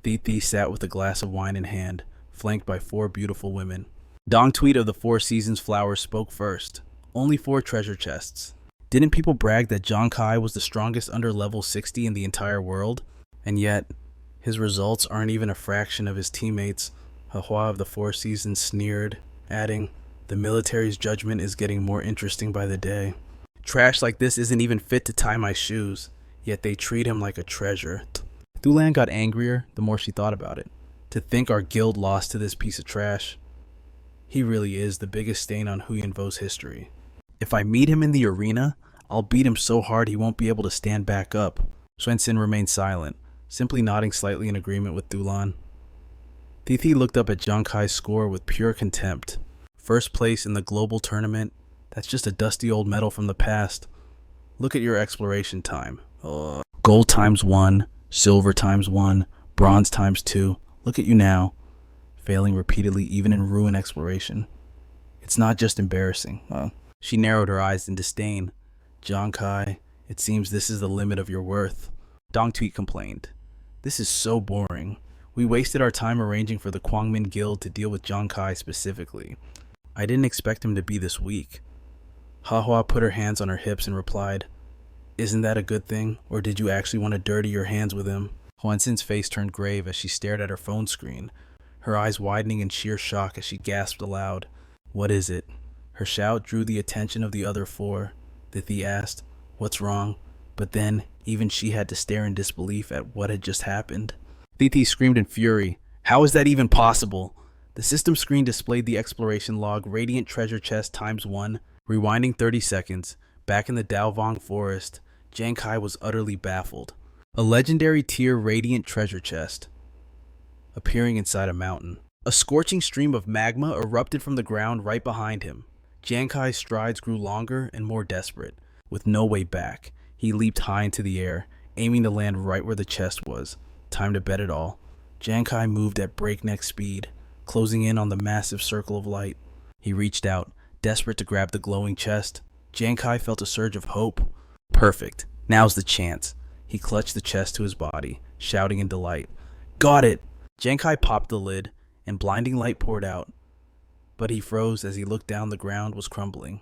S1: Thi sat with a glass of wine in hand, flanked by 4 beautiful women. Dong Tweet of the 4 Seasons Flowers spoke first. Only 4 treasure chests. Didn't people brag that Giang Khai was the strongest under level 60 in the entire world? And yet, his results aren't even a fraction of his teammates. Hua of the 4 Seasons sneered, adding, the military's judgment is getting more interesting by the day. Trash like this isn't even fit to tie my shoes, yet they treat him like a treasure. Thulan got angrier the more she thought about it. To think our guild lost to this piece of trash. He really is the biggest stain on Huyen Vo's history. If I meet him in the arena, I'll beat him so hard he won't be able to stand back up. Xuanxin remained silent, simply nodding slightly in agreement with Thulan. Thi looked up at Giang Khai's score with pure contempt. First place in the global tournament, that's just a dusty old medal from the past. Look at your exploration time. Gold ×1, silver ×1, bronze ×2. Look at you now, failing repeatedly even in ruin exploration. It's not just embarrassing. She narrowed her eyes in disdain. Giang Khai, it seems this is the limit of your worth. Dong Tweet complained. This is so boring. We wasted our time arranging for the Kwangmin Guild to deal with Giang Khai specifically. I didn't expect him to be this weak. Hua put her hands on her hips and replied, isn't that a good thing, or did you actually want to dirty your hands with him? Huanxin's face turned grave as she stared at her phone screen, her eyes widening in sheer shock as she gasped aloud. What is it? Her shout drew the attention of the other 4. Thi asked, what's wrong? But then, even she had to stare in disbelief at what had just happened. Thi screamed in fury. How is that even possible? The system screen displayed the exploration log Radiant Treasure Chest ×1. Rewinding 30 seconds, back in the Daovong Forest, Giang Khai was utterly baffled. A legendary tier Radiant Treasure Chest, appearing inside a mountain. A scorching stream of magma erupted from the ground right behind him. Giang Khai's strides grew longer and more desperate. With no way back, he leaped high into the air, aiming to land right where the chest was. Time to bet it all. Giang Khai moved at breakneck speed, closing in on the massive circle of light. He reached out, desperate to grab the glowing chest. Giang Khai felt a surge of hope. Perfect. Now's the chance. He clutched the chest to his body, shouting in delight. Got it! Giang Khai popped the lid, and blinding light poured out. But he froze as he looked down. The ground was crumbling.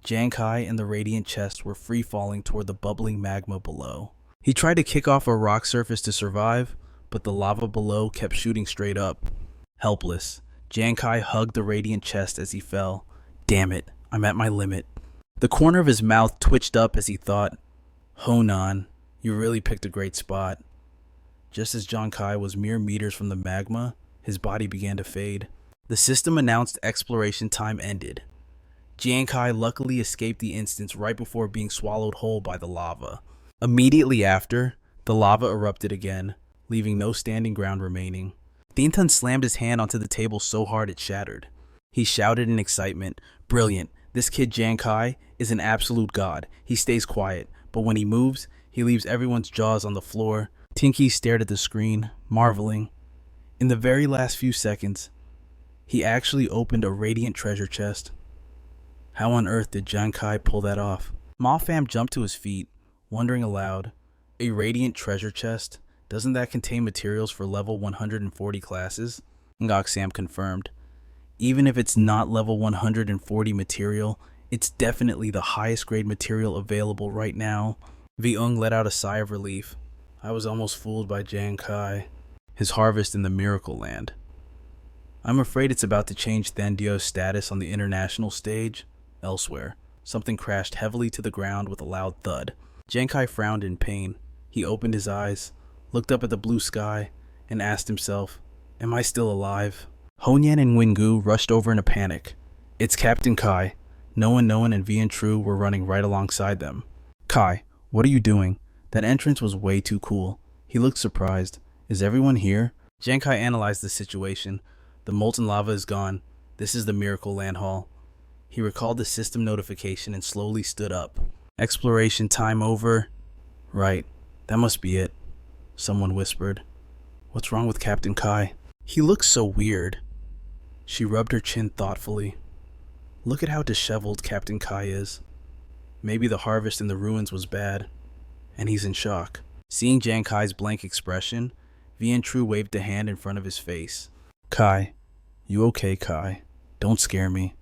S1: Giang Khai and the radiant chest were free-falling toward the bubbling magma below. He tried to kick off a rock surface to survive, but the lava below kept shooting straight up. Helpless, Giang Khai hugged the radiant chest as he fell. Damn it, I'm at my limit. The corner of his mouth twitched up as he thought, Honan, you really picked a great spot. Just as Giang Khai was mere meters from the magma, his body began to fade. The system announced exploration time ended. Giang Khai luckily escaped the instance right before being swallowed whole by the lava. Immediately after, The lava erupted again, leaving no standing ground remaining. Dintan slammed his hand onto the table so hard it shattered. He shouted in excitement, "Brilliant! This kid Giang Khai is an absolute god. He stays quiet, but when he moves, he leaves everyone's jaws on the floor." Tinky stared at the screen, marveling. In the very last few seconds, he actually opened a radiant treasure chest. How on earth did Giang Khai pull that off? Ma Fam jumped to his feet, wondering aloud, a radiant treasure chest? Doesn't that contain materials for level 140 classes? Ngok Sam confirmed. Even if it's not level 140 material, it's definitely the highest grade material available right now. Viung let out a sigh of relief. I was almost fooled by Giang Khai. His harvest in the Miracle Land. I'm afraid it's about to change Thandio's status on the international stage. Elsewhere, something crashed heavily to the ground with a loud thud. Giang Khai frowned in pain. He opened his eyes, looked up at the blue sky, and asked himself, am I still alive? Honyan and Wingu rushed over in a panic. It's Captain Kai. Noan and Vian Tru were running right alongside them. Kai, what are you doing? That entrance was way too cool. He looked surprised. Is everyone here? Giang Khai analyzed the situation. The molten lava is gone. This is the Miracle Land Hall. He recalled the system notification and slowly stood up. Exploration time over. Right, that must be it. Someone whispered. What's wrong with Captain Kai? He looks so weird. She rubbed her chin thoughtfully. Look at how disheveled Captain Kai is. Maybe the harvest in the ruins was bad, and he's in shock. Seeing Giang Kai's blank expression, Vian Tru waved a hand in front of his face. Kai, you okay, Kai? Don't scare me.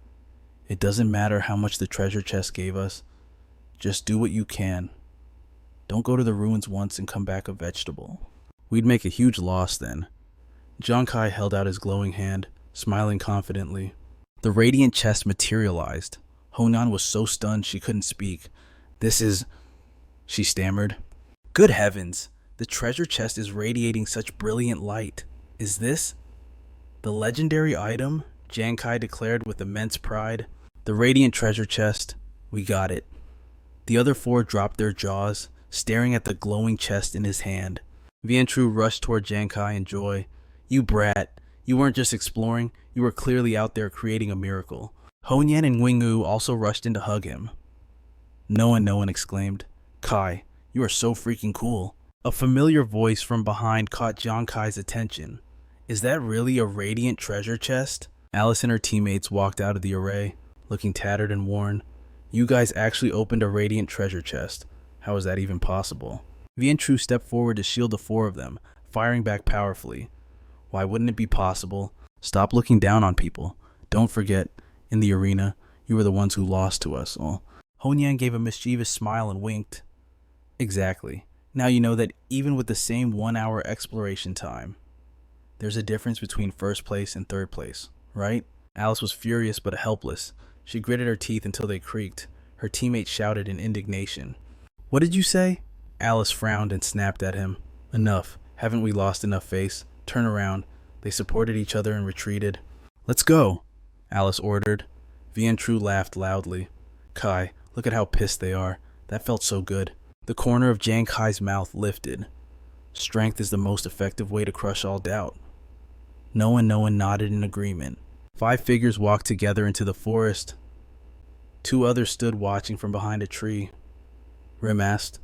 S1: It doesn't matter how much the treasure chest gave us. Just do what you can. Don't go to the ruins once and come back a vegetable. We'd make a huge loss then. Giang Khai held out his glowing hand, smiling confidently. The radiant chest materialized. Honan was so stunned she couldn't speak. This is... she stammered. Good heavens! The treasure chest is radiating such brilliant light. Is this... the legendary item? Giang Khai declared with immense pride. The radiant treasure chest. We got it. The other four dropped their jaws, staring at the glowing chest in his hand. Vian Tru rushed toward Giang Khai in joy. You brat. You weren't just exploring, you were clearly out there creating a miracle. Honyan and Wingu also rushed in to hug him. Noan exclaimed. Kai, you are so freaking cool. A familiar voice from behind caught Giang Kai's attention. Is that really a radiant treasure chest? Alice and her teammates walked out of the array, looking tattered and worn. You guys actually opened a radiant treasure chest. How is that even possible? Vian Tru stepped forward to shield the four of them, firing back powerfully. Why wouldn't it be possible? Stop looking down on people. Don't forget, in the arena, you were the ones who lost to us all. Honyan gave a mischievous smile and winked. Exactly. Now you know that even with the same 1 hour exploration time, there's a difference between first place and third place, right? Alice was furious but helpless. She gritted her teeth until they creaked. Her teammates shouted in indignation. What did you say? Alice frowned and snapped at him. Enough. Haven't we lost enough face? Turn around. They supported each other and retreated. Let's go, Alice ordered. Vian Tru laughed loudly. Kai, look at how pissed they are. That felt so good. The corner of Giang Kai's mouth lifted. Strength is the most effective way to crush all doubt. Noan nodded in agreement. 5 figures walked together into the forest. 2 others stood watching from behind a tree. Rim asked,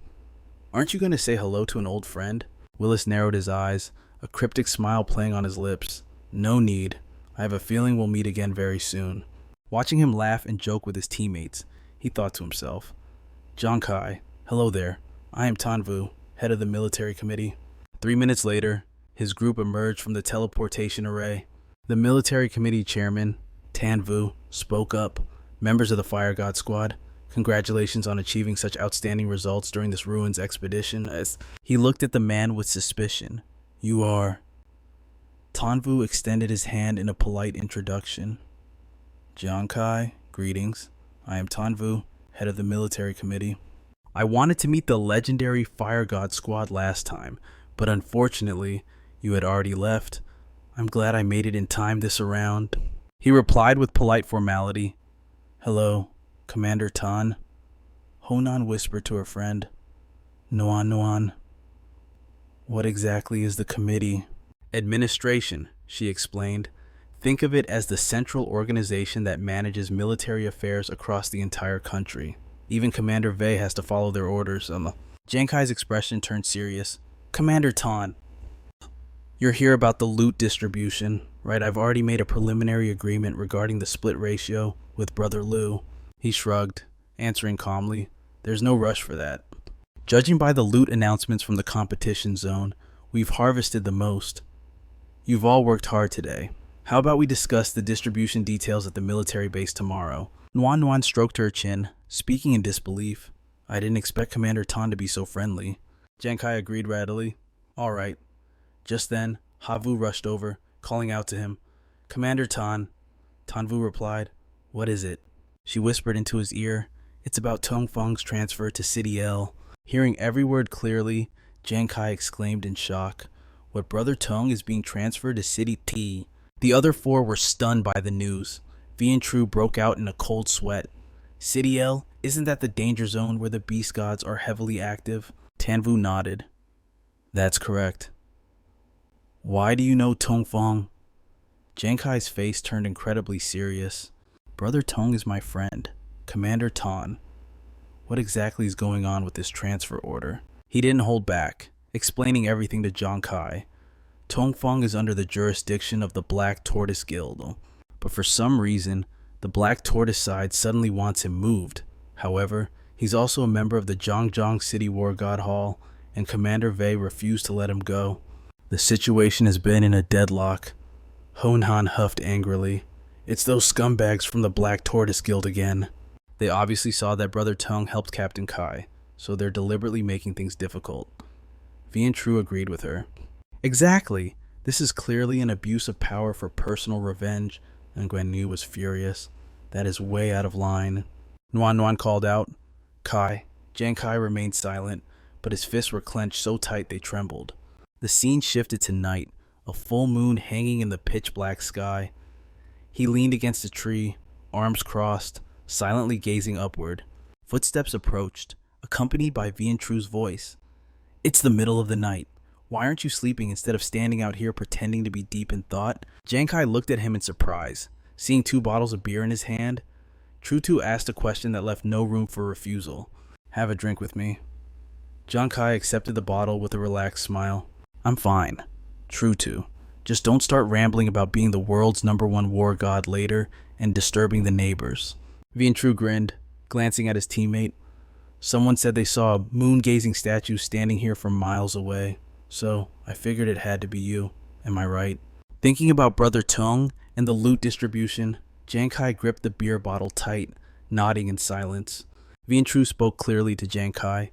S1: Aren't you going to say hello to an old friend? Willis narrowed his eyes, a cryptic smile playing on his lips. No need. I have a feeling we'll meet again very soon. Watching him laugh and joke with his teammates, he thought to himself, Giang Khai, hello there. I am Tanvu, head of the military committee. 3 minutes later, his group emerged from the teleportation array. The military committee chairman, Tanvu, spoke up. Members of the Fire God Squad, congratulations on achieving such outstanding results during this ruins expedition. As he looked at the man with suspicion. You are... Tanvu extended his hand in a polite introduction. Giang Khai, greetings. I am Tanvu, head of the military committee. I wanted to meet the legendary Fire God Squad last time, but unfortunately, you had already left. I'm glad I made it in time this around. He replied with polite formality. Hello, Commander Tan. Honan whispered to her friend. Noan. What exactly is the committee? Administration, she explained. Think of it as the central organization that manages military affairs across the entire country. Even Commander Vei has to follow their orders. Giang Khai's expression turned serious. Commander Tan, you're here about the loot distribution, right? I've already made a preliminary agreement regarding the split ratio with Brother Liu. He shrugged, answering calmly, there's no rush for that. Judging by the loot announcements from the competition zone, we've harvested the most. You've all worked hard today. How about we discuss the distribution details at the military base tomorrow? Nuan Nuan stroked her chin, speaking in disbelief. I didn't expect Commander Tan to be so friendly. Giang Khai agreed readily. All right. Just then, Havu rushed over, calling out to him. Commander Tan. Tanvu replied. What is it? She whispered into his ear. It's about Tongfang's transfer to City L. Hearing every word clearly, Giang Khai exclaimed in shock. What Brother Tong is being transferred to City T. The other four were stunned by the news. V and True broke out in a cold sweat. City L, isn't that the danger zone where the beast gods are heavily active? Tanvu nodded. That's correct. Why do you know Tongfang? Giang Khai's face turned incredibly serious. Brother Tong is my friend, Commander Tan. What exactly is going on with this transfer order? He didn't hold back, explaining everything to Giang Khai. Tongfang is under the jurisdiction of the Black Tortoise Guild, but for some reason, the Black Tortoise side suddenly wants him moved. However, he's also a member of the Zhangjiang City War God Hall, and Commander Vei refused to let him go. The situation has been in a deadlock. Honhan huffed angrily. It's those scumbags from the Black Tortoise Guild again. They obviously saw that Brother Tong helped Captain Kai, so they're deliberately making things difficult. V and True agreed with her. Exactly. This is clearly an abuse of power for personal revenge, and Guan Yu was furious. That is way out of line. Nuan Nuan called out. Kai. Giang Khai remained silent, but his fists were clenched so tight they trembled. The scene shifted to night, a full moon hanging in the pitch-black sky. He leaned against a tree, arms crossed, silently gazing upward. Footsteps approached, accompanied by V and True's voice. It's the middle of the night. Why aren't you sleeping instead of standing out here pretending to be deep in thought? Giang Khai looked at him in surprise, seeing 2 bottles of beer in his hand. True Two asked a question that left no room for refusal. Have a drink with me. Giang Khai accepted the bottle with a relaxed smile. I'm fine. True Two. Just don't start rambling about being the world's #1 war god later and disturbing the neighbors. V and True grinned, glancing at his teammate. Someone said they saw a moon-gazing statue standing here from miles away. So, I figured it had to be you. Am I right? Thinking about Brother Tong and the loot distribution, Giang Khai gripped the beer bottle tight, nodding in silence. V and True spoke clearly to Giang Khai.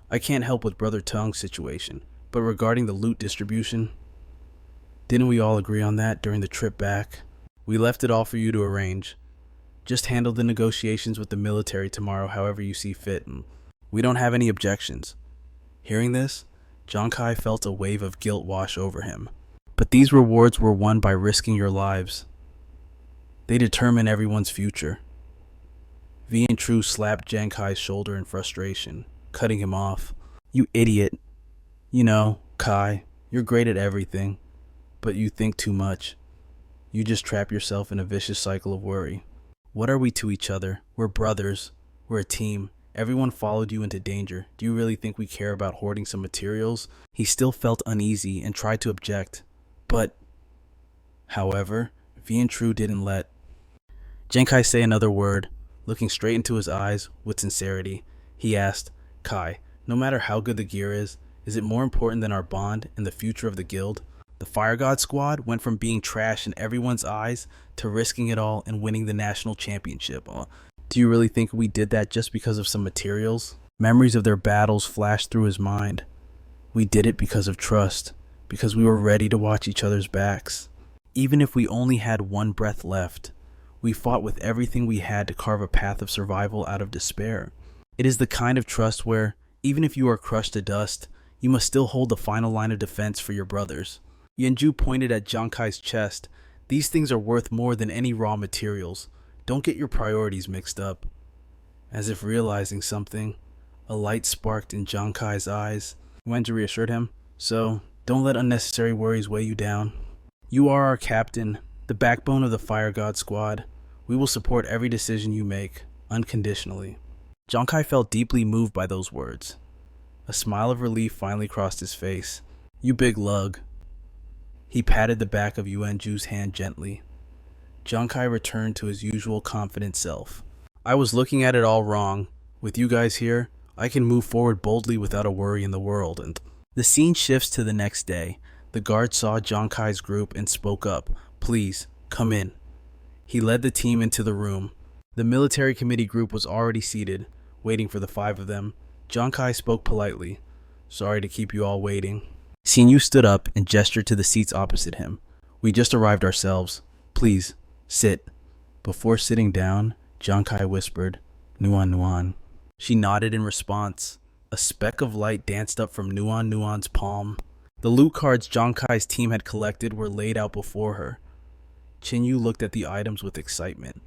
S1: I can't help with Brother Tong's situation, but regarding the loot distribution, didn't we all agree on that during the trip back? We left it all for you to arrange. Just handle the negotiations with the military tomorrow however you see fit. We don't have any objections. Hearing this, Giang Khai felt a wave of guilt wash over him. But these rewards were won by risking your lives. They determine everyone's future. V and True slapped Giang Khai's shoulder in frustration, cutting him off. You idiot. You know, Kai, you're great at everything, but you think too much. You just trap yourself in a vicious cycle of worry. What are we to each other? We're brothers. We're a team. Everyone followed you into danger. Do you really think we care about hoarding some materials? He still felt uneasy and tried to object. But, however, V and True didn't let Giang Khai say another word. Looking straight into his eyes with sincerity, he asked, Kai, no matter how good the gear is it more important than our bond and the future of the guild? The Fire God squad went from being trash in everyone's eyes to risking it all and winning the national championship. Do you really think we did that just because of some materials? Memories of their battles flashed through his mind. We did it because of trust, because we were ready to watch each other's backs. Even if we only had one breath left, we fought with everything we had to carve a path of survival out of despair. It is the kind of trust where, even if you are crushed to dust, you must still hold the final line of defense for your brothers. Yenju pointed at Giang Khai's chest. These things are worth more than any raw materials. Don't get your priorities mixed up. As if realizing something, a light sparked in Giang Khai's eyes. Wenju reassured him, So, don't let unnecessary worries weigh you down. You are our captain, the backbone of the Fire God Squad. We will support every decision you make, unconditionally. Giang Khai felt deeply moved by those words. A smile of relief finally crossed his face. You big lug. He patted the back of Yuanju's hand gently. Giang Khai returned to his usual confident self. I was looking at it all wrong. With you guys here, I can move forward boldly without a worry in the world. And the scene shifts to the next day. The guard saw Giang Khai's group and spoke up. Please, come in. He led the team into the room. The military committee group was already seated, waiting for the 5 of them. Giang Khai spoke politely. Sorry to keep you all waiting. Xinyu stood up and gestured to the seats opposite him. We just arrived ourselves. Please, sit. Before sitting down, Giang Khai whispered, Nuan Nuan. She nodded in response. A speck of light danced up from Nuan Nuan's palm. The loot cards Giang Khai's team had collected were laid out before her. Qinyu looked at the items with excitement.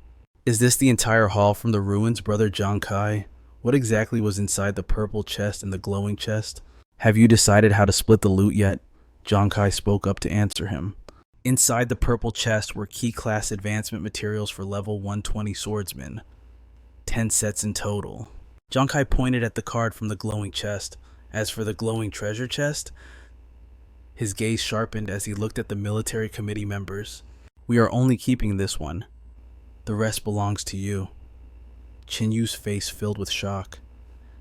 S1: Is this the entire haul from the ruins, brother Giang Khai? What exactly was inside the purple chest and the glowing chest? Have you decided how to split the loot yet? Giang Khai spoke up to answer him. Inside the purple chest were key class advancement materials for level 120 swordsmen. 10 sets in total. Giang Khai pointed at the card from the glowing chest. As for the glowing treasure chest, his gaze sharpened as he looked at the military committee members. We are only keeping this one. The rest belongs to you. Qinyu's face filled with shock,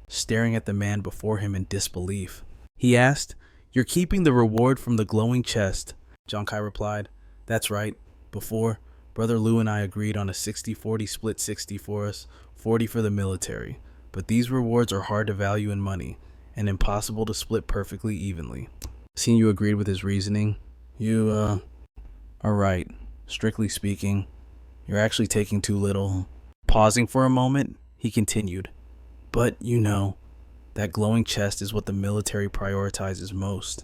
S1: staring at the man before him in disbelief. He asked, You're keeping the reward from the glowing chest? Giang Khai replied, That's right. Before, Brother Lu and I agreed on a 60-40 split, 60 for us, 40 for the military. But these rewards are hard to value in money, and impossible to split perfectly evenly. Xinyu agreed with his reasoning. You, are right. Strictly speaking, you're actually taking too little. Pausing for a moment, he continued. But, that glowing chest is what the military prioritizes most.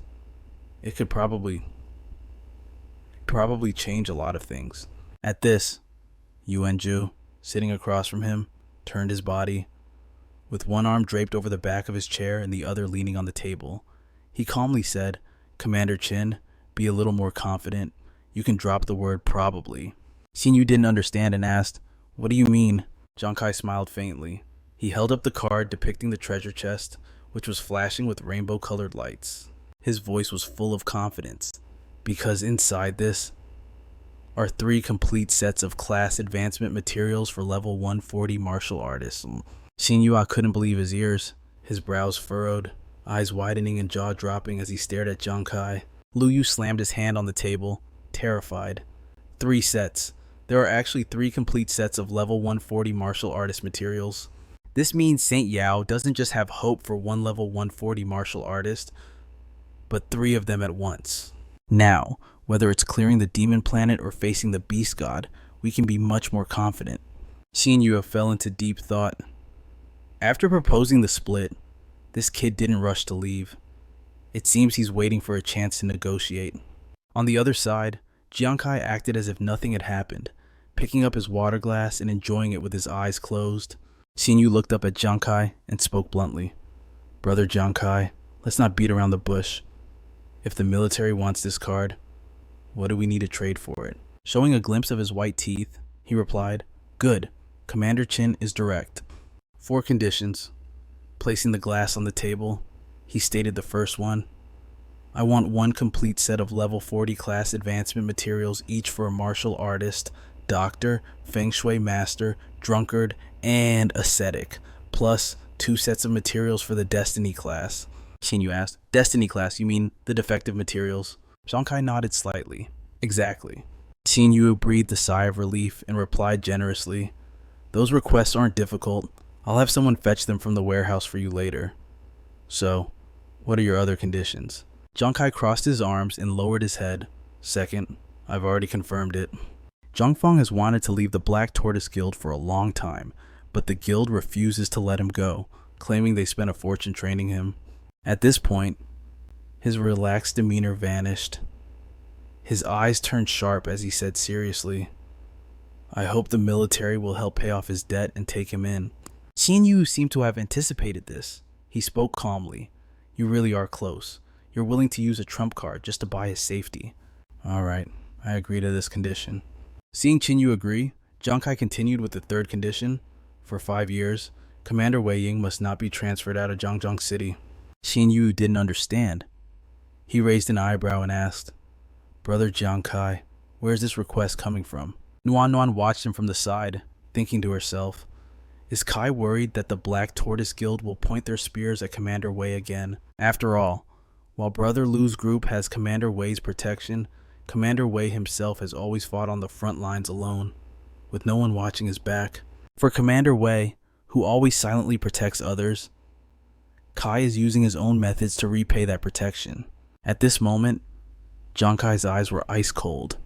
S1: It could probably change a lot of things. At this, Yuanju, sitting across from him, turned his body. With one arm draped over the back of his chair and the other leaning on the table, he calmly said, Commander Qin, be a little more confident. You can drop the word probably. Xinyu didn't understand and asked, What do you mean? Giang Khai smiled faintly. He held up the card depicting the treasure chest, which was flashing with rainbow-colored lights. His voice was full of confidence, because inside this are 3 complete sets of class advancement materials for level 140 martial artists. Xinyu couldn't believe his ears, his brows furrowed, eyes widening and jaw dropping as he stared at Giang Khai. Lu Yu slammed his hand on the table, terrified. 3 sets. There are actually 3 complete sets of level 140 martial artist materials. This means Saint Yao doesn't just have hope for one level 140 martial artist, but 3 of them at once. Now, whether it's clearing the demon planet or facing the beast god, we can be much more confident. Xinyu fell into deep thought. After proposing the split, this kid didn't rush to leave. It seems he's waiting for a chance to negotiate. On the other side, Giang Khai acted as if nothing had happened, picking up his water glass and enjoying it with his eyes closed. Xinyu looked up at Giang Khai and spoke bluntly. Brother Giang Khai, let's not beat around the bush. If the military wants this card, what do we need to trade for it? Showing a glimpse of his white teeth, he replied, Good. Commander Qin is direct. 4 conditions. Placing the glass on the table, he stated the first one. I want 1 complete set of level 40 class advancement materials, each for a martial artist, doctor, feng shui master, drunkard, and ascetic, plus 2 sets of materials for the destiny class. Xinyu asked, Destiny class, you mean the defective materials? Giang Khai nodded slightly. Exactly. Xinyu breathed a sigh of relief and replied generously, Those requests aren't difficult. I'll have someone fetch them from the warehouse for you later. So, what are your other conditions? Giang Khai crossed his arms and lowered his head. Second, I've already confirmed it. Zhang Feng has wanted to leave the Black Tortoise Guild for a long time, but the guild refuses to let him go, claiming they spent a fortune training him. At this point, his relaxed demeanor vanished. His eyes turned sharp as he said seriously, I hope the military will help pay off his debt and take him in. Xinyu seemed to have anticipated this. He spoke calmly. You really are close. You're willing to use a trump card just to buy his safety. Alright, I agree to this condition. Seeing Chinyu agree, Jiang Khai continued with the third condition. For 5 years, Commander Wei Ying must not be transferred out of Zhangjiang City. Chinyu didn't understand. He raised an eyebrow and asked, Brother Jiang Khai, where is this request coming from? Nuan Nuan watched him from the side, thinking to herself, is Kai worried that the Black Tortoise Guild will point their spears at Commander Wei again? After all, while Brother Lu's group has Commander Wei's protection, Commander Wei himself has always fought on the front lines alone, with no one watching his back. For Commander Wei, who always silently protects others, Kai is using his own methods to repay that protection. At this moment, Jiang Kai's eyes were ice cold.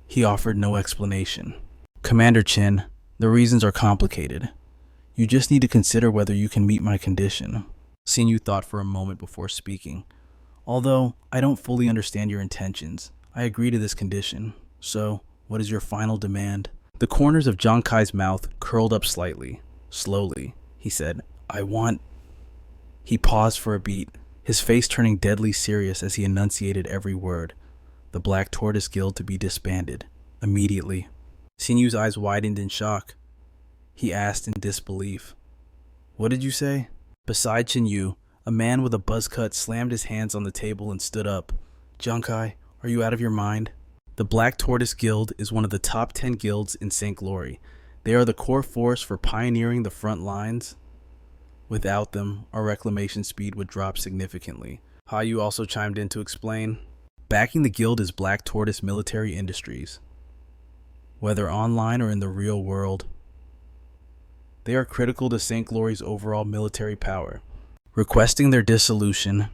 S1: He offered no explanation. Commander Chin, the reasons are complicated. You just need to consider whether you can meet my condition. Xinyu thought for a moment before speaking. Although I don't fully understand your intentions, I agree to this condition. So, what is your final demand? The corners of Jiang Kai's mouth curled up slightly. Slowly, he said, I want... He paused for a beat, his face turning deadly serious as he enunciated every word. The Black Tortoise Guild to be disbanded. Immediately. Xinyu's eyes widened in shock. He asked in disbelief, What did you say? Beside Xinyu, a man with a buzz cut slammed his hands on the table and stood up. Jiang Khai, are you out of your mind? The Black Tortoise Guild is one of the top 10 guilds in St. Glory. They are the core force for pioneering the front lines. Without them, our reclamation speed would drop significantly. Hayu also chimed in to explain. Backing the guild is Black Tortoise Military Industries. Whether online or in the real world, they are critical to St. Glory's overall military power. Requesting their dissolution,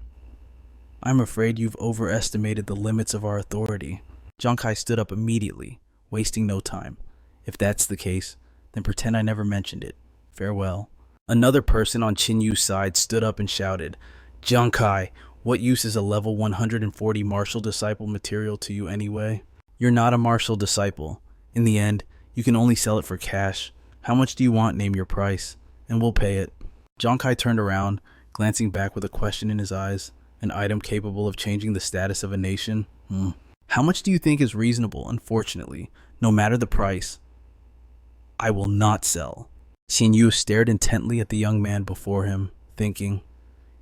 S1: I'm afraid you've overestimated the limits of our authority. Jiang Khai stood up immediately, wasting no time. If that's the case, then pretend I never mentioned it. Farewell. Another person on Qinyu's side stood up and shouted, Jiang Khai, what use is a level 140 martial disciple material to you anyway? You're not a martial disciple. In the end, you can only sell it for cash. How much do you want? Name your price, and we'll pay it. Jiang Khai turned around, glancing back with a question in his eyes. An item capable of changing the status of a nation? How much do you think is reasonable? Unfortunately, no matter the price, I will not sell. Xinyu stared intently at the young man before him, thinking,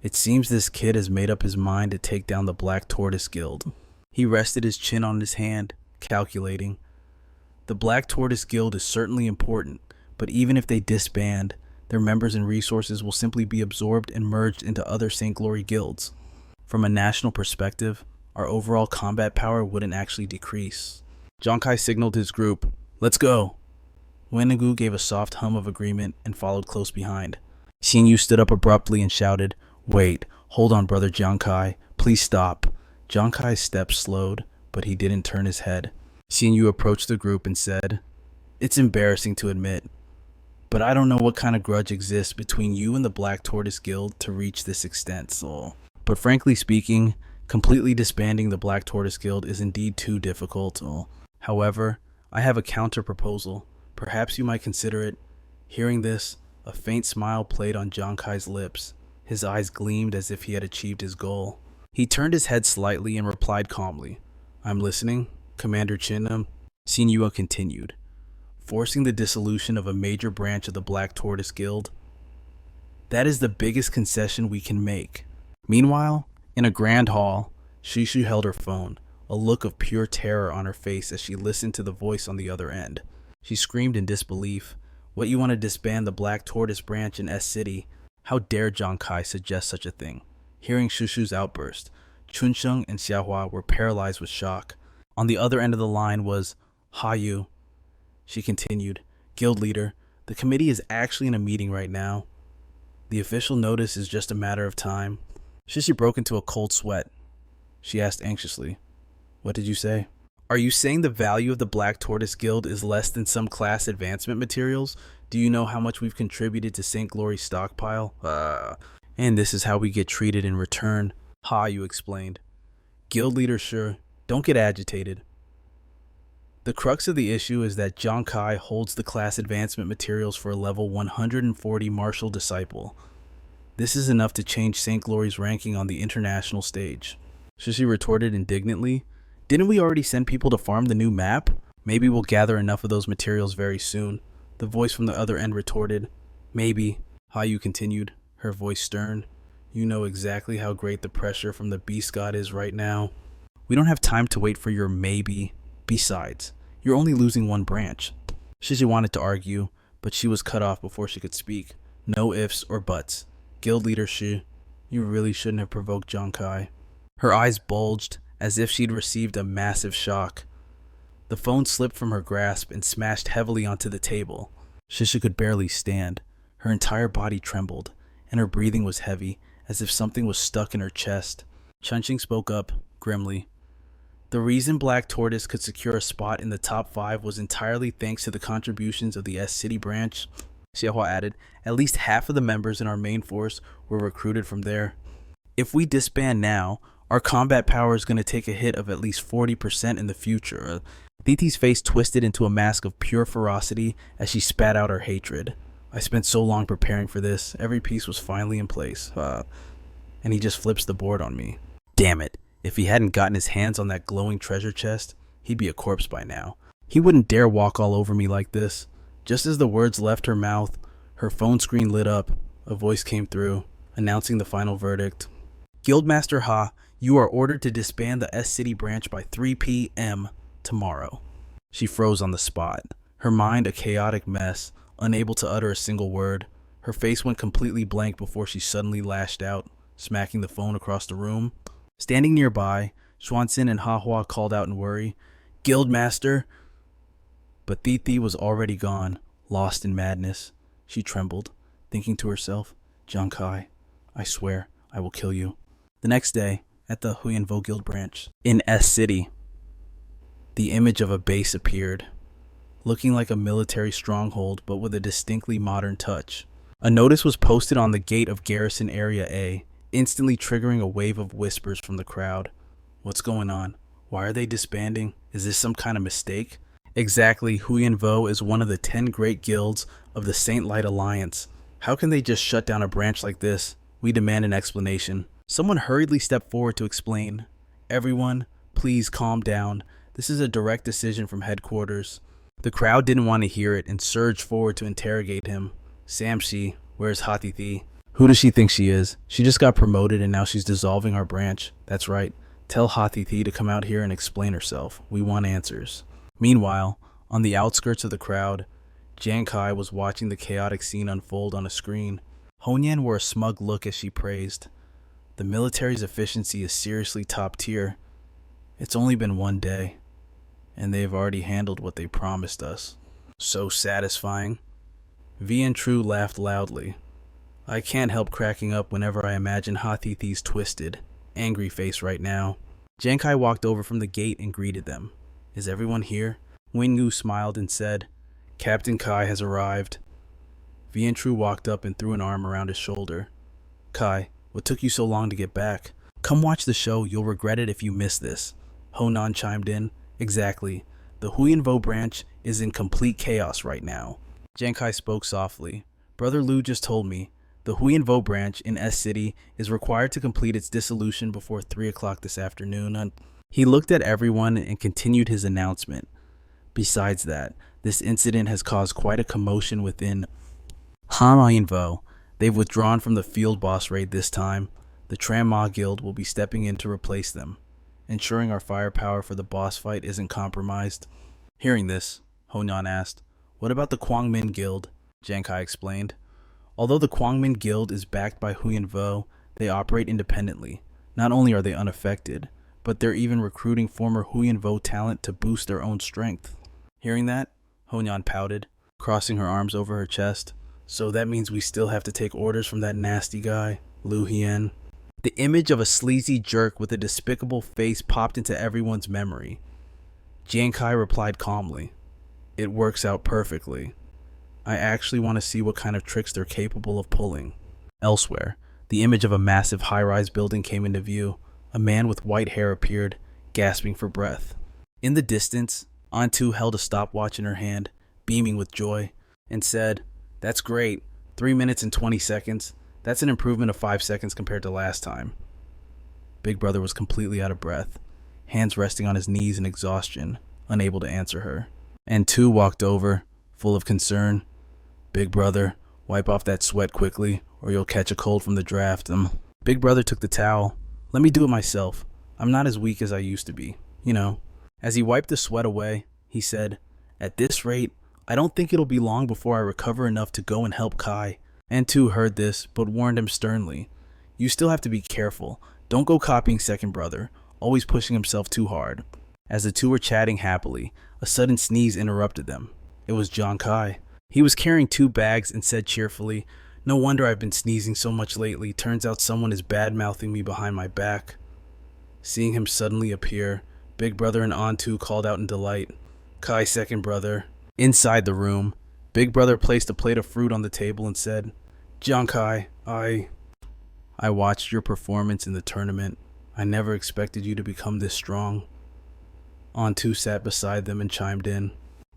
S1: it seems this kid has made up his mind to take down the Black Tortoise Guild. He rested his chin on his hand, calculating. The Black Tortoise Guild is certainly important, but even if they disband, their members and resources will simply be absorbed and merged into other St. Glory guilds. From a national perspective, our overall combat power wouldn't actually decrease. Jiang Khai signaled his group, let's go. Wenagu gave a soft hum of agreement and followed close behind. Xinyu stood up abruptly and shouted, wait, hold on, Brother Jiang Khai, please stop. Jiang Khai's steps slowed, but he didn't turn his head. Xinyu approached the group and said, it's embarrassing to admit, but I don't know what kind of grudge exists between you and the Black Tortoise Guild to reach this extent, so... But frankly speaking, completely disbanding the Black Tortoise Guild is indeed too difficult. However, I have a counter-proposal. Perhaps you might consider it. Hearing this, a faint smile played on Jiang Khai's lips. His eyes gleamed as if he had achieved his goal. He turned his head slightly and replied calmly, I'm listening, Commander Chin. Xinyu continued, forcing the dissolution of a major branch of the Black Tortoise Guild. That is the biggest concession we can make. Meanwhile, in a grand hall, Shishu held her phone, a look of pure terror on her face as she listened to the voice on the other end. She screamed in disbelief. What, you want to disband the Black Tortoise branch in S-City? How dare Jiang Khai suggest such a thing? Hearing Shushu's outburst, Chunsheng and Xiaohua were paralyzed with shock. On the other end of the line was Hayu. She continued, Guild leader, the committee is actually in a meeting right now. The official notice is just a matter of time. Shishi broke into a cold sweat. She asked anxiously, what did you say? Are you saying the value of the Black Tortoise Guild is less than some class advancement materials? Do you know how much we've contributed to St. Glory's stockpile? And this is how we get treated in return. You explained. Guild leader, sure. Don't get agitated. The crux of the issue is that Jiang Khai holds the class advancement materials for a level 140 martial disciple. This is enough to change St. Glory's ranking on the international stage. Shishi retorted indignantly. Didn't we already send people to farm the new map? Maybe we'll gather enough of those materials very soon. The voice from the other end retorted. Maybe. Hayu continued, her voice stern. You know exactly how great the pressure from the beast god is right now. We don't have time to wait for your maybe. Besides, you're only losing one branch. Shishi wanted to argue, but she was cut off before she could speak. No ifs or buts. Guild leader Shi, you really shouldn't have provoked Giang Khai. Her eyes bulged as if she'd received a massive shock. The phone slipped from her grasp and smashed heavily onto the table. Shishi could barely stand. Her entire body trembled, and her breathing was heavy, as if something was stuck in her chest. Chunching spoke up, grimly. The reason Black Tortoise could secure a spot in the top 5 was entirely thanks to the contributions of the S-City branch. Xiehua added, at least half of the members in our main force were recruited from there. If we disband now, our combat power is going to take a hit of at least 40% in the future. Thiti's face twisted into a mask of pure ferocity as she spat out her hatred. I spent so long preparing for this. Every piece was finally in place. And he just flips the board on me. Damn it. If he hadn't gotten his hands on that glowing treasure chest, he'd be a corpse by now. He wouldn't dare walk all over me like this. Just as the words left her mouth, her phone screen lit up. A voice came through, announcing the final verdict. Guildmaster Ha, you are ordered to disband the S-City branch by 3 p.m. tomorrow. She froze on the spot, her mind a chaotic mess, unable to utter a single word. Her face went completely blank before she suddenly lashed out, smacking the phone across the room. Standing nearby, Xuanxin and Hahua called out in worry, Guildmaster! But Thiti was already gone, lost in madness. She trembled, thinking to herself, Giang Khai, I swear I will kill you. The next day, at the Huyanvo Guild branch, in S-City, the image of a base appeared, looking like a military stronghold but with a distinctly modern touch. A notice was posted on the gate of Garrison Area A, instantly triggering a wave of whispers from the crowd. What's going on? Why are they disbanding? Is this some kind of mistake? Exactly, Huyanvo is one of the 10 great guilds of the Saint Light Alliance. How can they just shut down a branch like this? We demand an explanation. Someone hurriedly stepped forward to explain. Everyone, please calm down. This is a direct decision from headquarters. The crowd didn't want to hear it and surged forward to interrogate him. Samshi, where's Hatithi? Who does she think she is? She just got promoted and now she's dissolving our branch. That's right. Tell Hatithi to come out here and explain herself. We want answers. Meanwhile, on the outskirts of the crowd, Giang Khai was watching the chaotic scene unfold on a screen. Honyan wore a smug look as she praised. The military's efficiency is seriously top tier. It's only been one day, and they've already handled what they promised us. So satisfying. Vian Tru laughed loudly. I can't help cracking up whenever I imagine Hathithi's twisted, angry face right now. Giang Khai walked over from the gate and greeted them. Is everyone here? Wingu smiled and said, Captain Kai has arrived. Vian Tru walked up and threw an arm around his shoulder. Kai, what took you so long to get back? Come watch the show, you'll regret it if you miss this. Honan chimed in. Exactly. The Huyanvo branch is in complete chaos right now. Giang Khai spoke softly. Brother Lu just told me. The Huyanvo branch in S-City is required to complete its dissolution before 3 o'clock this afternoon. He looked at everyone and continued his announcement. Besides that, this incident has caused quite a commotion within Huyanvo. They've withdrawn from the field boss raid this time. The Tranma Guild will be stepping in to replace them, ensuring our firepower for the boss fight isn't compromised. Hearing this, Honan asked, What about the Kwangmin Guild? Giang Khai explained. Although the Kwangmin Guild is backed by Huyanvo, they operate independently. Not only are they unaffected, but they're even recruiting former Huyanvo talent to boost their own strength. Hearing that, Honyan pouted, crossing her arms over her chest. So that means we still have to take orders from that nasty guy, Lu Hien. The image of a sleazy jerk with a despicable face popped into everyone's memory. Giang Khai replied calmly, It works out perfectly. I actually want to see what kind of tricks they're capable of pulling. Elsewhere, the image of a massive high-rise building came into view. A man with white hair appeared, gasping for breath. In the distance, Antu held a stopwatch in her hand, beaming with joy, and said, That's great. 3 minutes and 20 seconds. That's an improvement of 5 seconds compared to last time. Big Brother was completely out of breath, hands resting on his knees in exhaustion, unable to answer her. And two walked over, full of concern. Big Brother, wipe off that sweat quickly, or you'll catch a cold from the draft. Big Brother took the towel. Let me do it myself. I'm not as weak as I used to be, you know. As he wiped the sweat away, he said, at this rate, I don't think it'll be long before I recover enough to go and help Khai. And two heard this, but warned him sternly. You still have to be careful. Don't go copying Second Brother, always pushing himself too hard. As the two were chatting happily, a sudden sneeze interrupted them. It was Giang Khai. He was carrying 2 bags and said cheerfully, no wonder I've been sneezing so much lately. Turns out someone is bad-mouthing me behind my back. Seeing him suddenly appear, Big Brother and Antu called out in delight. Khai, Second Brother. Inside the room, Big Brother placed a plate of fruit on the table and said, Giang Khai, I watched your performance in the tournament. I never expected you to become this strong. Antu sat beside them and chimed in.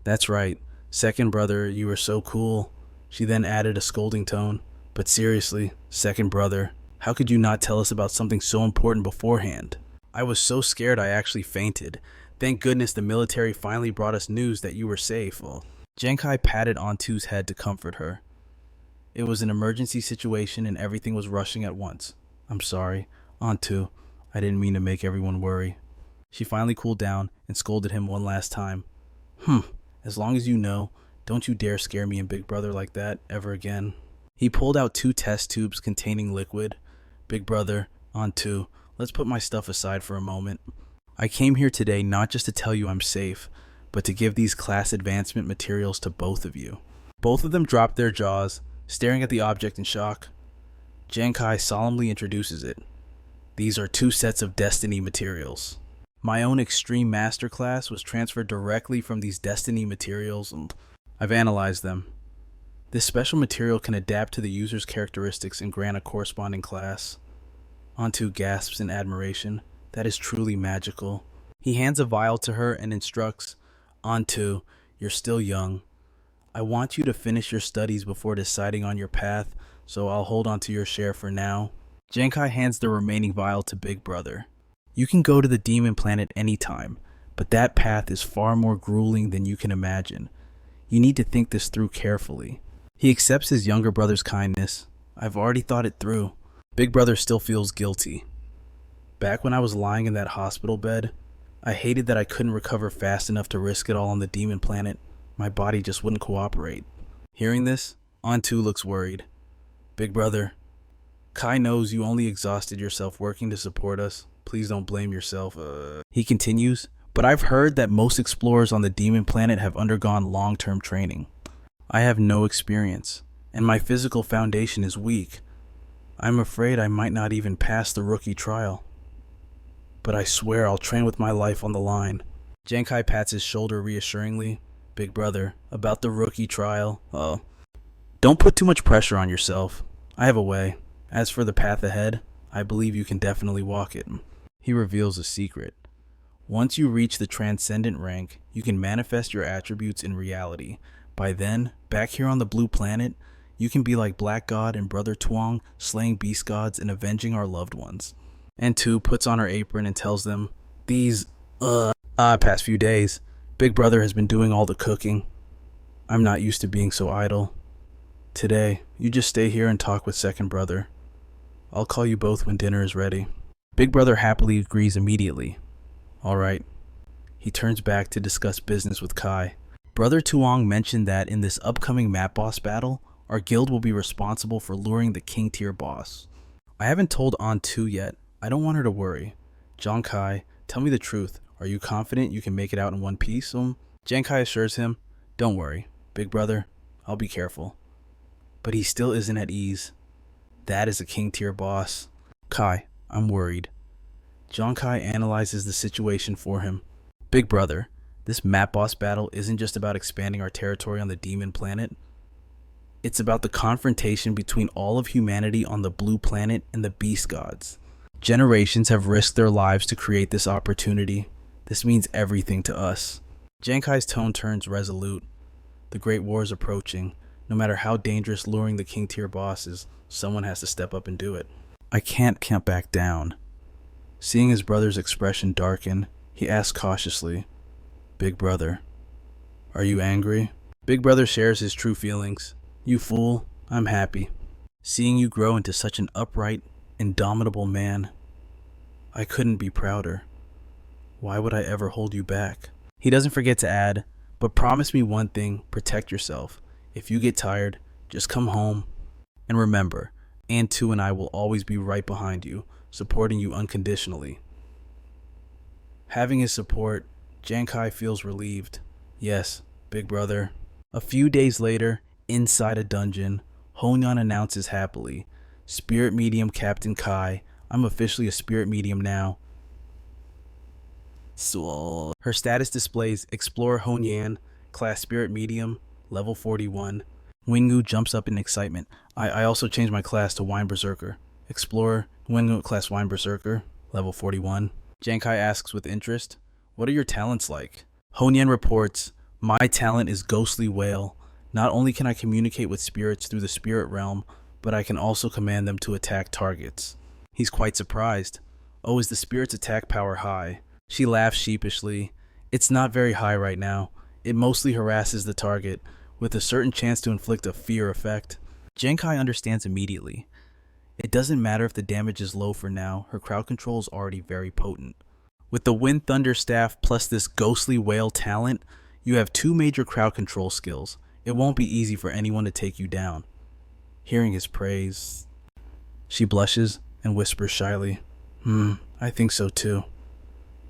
S1: That's right. Second Brother, you were so cool. She then added a scolding tone. But seriously, Second Brother, how could you not tell us about something so important beforehand? I was so scared I actually fainted. Thank goodness the military finally brought us news that you were safe. Giang Khai patted Antu's head to comfort her. It was an emergency situation and everything was rushing at once. I'm sorry, Antu. I didn't mean to make everyone worry. She finally cooled down and scolded him one last time. As long as you know, don't you dare scare me and Big Brother like that ever again. He pulled out 2 test tubes containing liquid. Big Brother, Antu, let's put my stuff aside for a moment. I came here today not just to tell you I'm safe, but to give these class advancement materials to both of you. Both of them dropped their jaws, staring at the object in shock. Giang Khai solemnly introduces it. These are 2 sets of Destiny materials. My own Extreme Master class was transferred directly from these Destiny materials, and I've analyzed them. This special material can adapt to the user's characteristics and grant a corresponding class. Antu gasps in admiration. That is truly magical. He hands a vial to her and instructs, Antu, you're still young. I want you to finish your studies before deciding on your path, so I'll hold on to your share for now. Giang Khai hands the remaining vial to Big Brother. You can go to the demon planet anytime, but that path is far more grueling than you can imagine. You need to think this through carefully. He accepts his younger brother's kindness. I've already thought it through. Big Brother still feels guilty. Back when I was lying in that hospital bed, I hated that I couldn't recover fast enough to risk it all on the demon planet. My body just wouldn't cooperate. Hearing this, Antu looks worried. Big Brother, Khai knows you only exhausted yourself working to support us. Please don't blame yourself. He continues, but I've heard that most explorers on the demon planet have undergone long-term training. I have no experience, and my physical foundation is weak. I'm afraid I might not even pass the rookie trial. But I swear I'll train with my life on the line. Giang Khai pats his shoulder reassuringly. Big Brother, about the rookie trial, don't put too much pressure on yourself. I have a way. As for the path ahead, I believe you can definitely walk it. He reveals a secret. Once you reach the transcendent rank, you can manifest your attributes in reality. By then, back here on the blue planet, you can be like Black God and Brother Tuong, slaying beast gods and avenging our loved ones. And Tu puts on her apron and tells them, these, past few days, Big Brother has been doing all the cooking. I'm not used to being so idle. Today, you just stay here and talk with Second Brother. I'll call you both when dinner is ready. Big Brother happily agrees immediately. All right. He turns back to discuss business with Khai. Brother Tuong mentioned that in this upcoming map boss battle, our guild will be responsible for luring the king tier boss. I haven't told Antu yet. I don't want her to worry. Giang Khai, tell me the truth. Are you confident you can make it out in one piece? Giang Khai assures him, don't worry, Big Brother, I'll be careful. But he still isn't at ease. That is a king tier boss. Khai, I'm worried. Giang Khai analyzes the situation for him. Big Brother, this map boss battle isn't just about expanding our territory on the demon planet. It's about the confrontation between all of humanity on the blue planet and the beast gods. Generations have risked their lives to create this opportunity. This means everything to us. Giang Khai's tone turns resolute. The Great War is approaching. No matter how dangerous luring the king tier boss is, someone has to step up and do it. I can't back down. Seeing his brother's expression darken, he asks cautiously, "Big brother, are you angry?" Big brother shares his true feelings. "You fool, I'm happy. Seeing you grow into such an upright, indomitable man, I couldn't be prouder. Why would I ever hold you back?" He doesn't forget to add, "But promise me one thing, protect yourself. If you get tired, just come home. And remember, Antu and I will always be right behind you, supporting you unconditionally." Having his support, Giang Khai feels relieved. Yes, big brother. A few days later, inside a dungeon, Honyan announces happily, "Spirit medium Captain Kai, I'm officially a spirit medium now." So, her status displays Explorer Honyan, class spirit medium, level 41. Wingu jumps up in excitement. I also changed my class to Wine Berserker. Explorer, Wingu class Wine Berserker, level 41. Giang Khai asks with interest, "What are your talents like?" Honyan reports, "My talent is Ghostly Whale. Not only can I communicate with spirits through the spirit realm, but I can also command them to attack targets." He's quite surprised. "Oh, is the spirit's attack power high?" She laughs sheepishly. "It's not very high right now. It mostly harasses the target, with a certain chance to inflict a fear effect." Giang Khai understands immediately. It doesn't matter if the damage is low for now, her crowd control is already very potent. With the Wind Thunder Staff plus this Ghostly Whale talent, you have two major crowd control skills. It won't be easy for anyone to take you down. Hearing his praise, she blushes and whispers shyly, I think so too."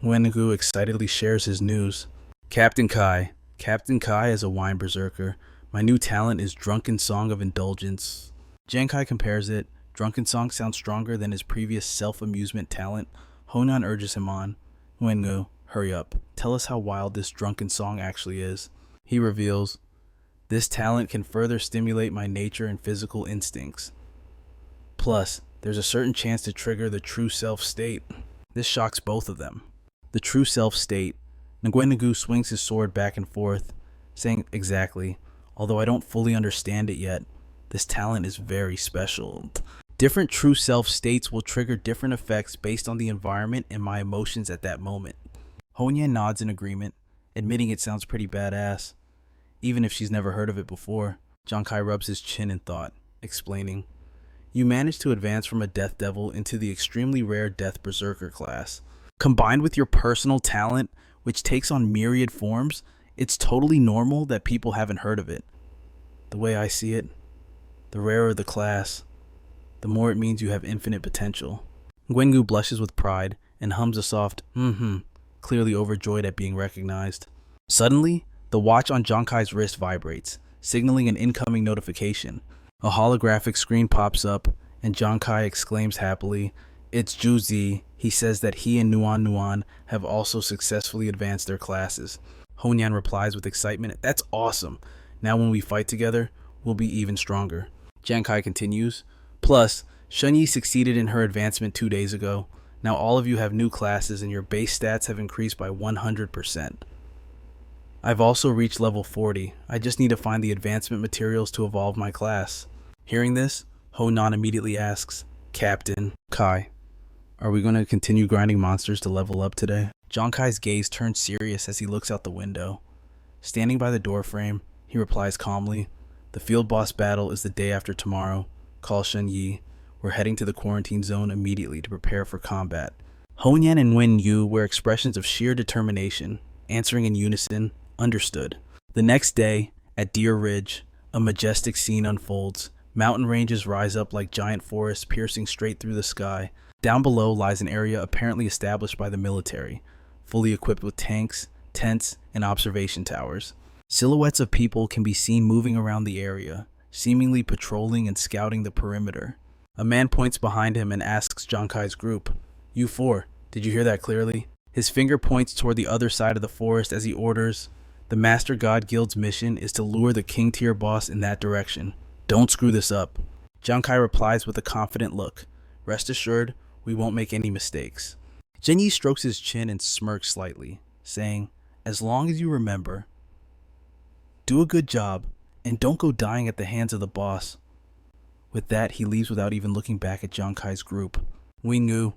S1: Wengu excitedly shares his news. Captain Kai is a Wine Berserker. My new talent is Drunken Song of Indulgence." Giang Khai compares it. Drunken Song sounds stronger than his previous self-amusement talent. Honan urges him on. "Wengu, hurry up. Tell us how wild this Drunken Song actually is." He reveals, "This talent can further stimulate my nature and physical instincts. Plus, there's a certain chance to trigger the true self state." This shocks both of them. The true self state. Nguenagu swings his sword back and forth, saying, "Exactly. Although I don't fully understand it yet, this talent is very special. Different true self states will trigger different effects based on the environment and my emotions at that moment." Honyan nods in agreement, admitting it sounds pretty badass, even if she's never heard of it before. Giang Khai rubs his chin in thought, explaining, "You managed to advance from a Death Devil into the extremely rare Death Berserker class. Combined with your personal talent, which takes on myriad forms, it's totally normal that people haven't heard of it. The way I see it, the rarer the class, the more it means you have infinite potential." Nguengu blushes with pride and hums a soft, clearly overjoyed at being recognized. Suddenly, the watch on Giang Khai's wrist vibrates, signaling an incoming notification. A holographic screen pops up, and Giang Khai exclaims happily, "It's Juzi." He says that he and Nuan have also successfully advanced their classes. Honyan replies with excitement, "That's awesome. Now when we fight together, we'll be even stronger." Giang Khai continues, "Plus, Shunyi succeeded in her advancement 2 days ago. Now all of you have new classes and your base stats have increased by 100%. I've also reached level 40. I just need to find the advancement materials to evolve my class." Hearing this, Honan immediately asks, "Captain Kai, are we going to continue grinding monsters to level up today?" Giang Khai's gaze turns serious as he looks out the window. Standing by the doorframe, he replies calmly, "The field boss battle is the day after tomorrow. Call Shen Yi. We're heading to the quarantine zone immediately to prepare for combat." Honyan and Wen Yu wear expressions of sheer determination, answering in unison, "Understood." The next day, at Deer Ridge, a majestic scene unfolds. Mountain ranges rise up like giant forests piercing straight through the sky. Down below lies an area apparently established by the military, fully equipped with tanks, tents, and observation towers. Silhouettes of people can be seen moving around the area, seemingly patrolling and scouting the perimeter. A man points behind him and asks Giang Khai's group, "You four, did you hear that clearly?" His finger points toward the other side of the forest as he orders, "The Master God Guild's mission is to lure the King Tier boss in that direction. Don't screw this up." Giang Khai replies with a confident look, "Rest assured, we won't make any mistakes." Jinyi strokes his chin and smirks slightly, saying, "As long as you remember, do a good job And don't go dying at the hands of the boss. With that, he leaves without even looking back at Giang Khai's group. Wing-gu,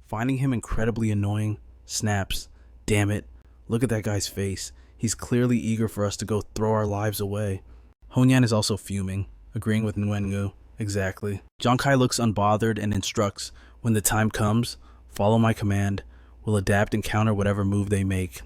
S1: finding him incredibly annoying, snaps, "Damn it, look at that guy's face. He's clearly eager for us to go throw our lives away." Honyan is also fuming, agreeing with Nguyen-gu. Exactly. Giang Khai looks unbothered and instructs, "When the time comes, follow my command. We'll adapt and counter whatever move they make."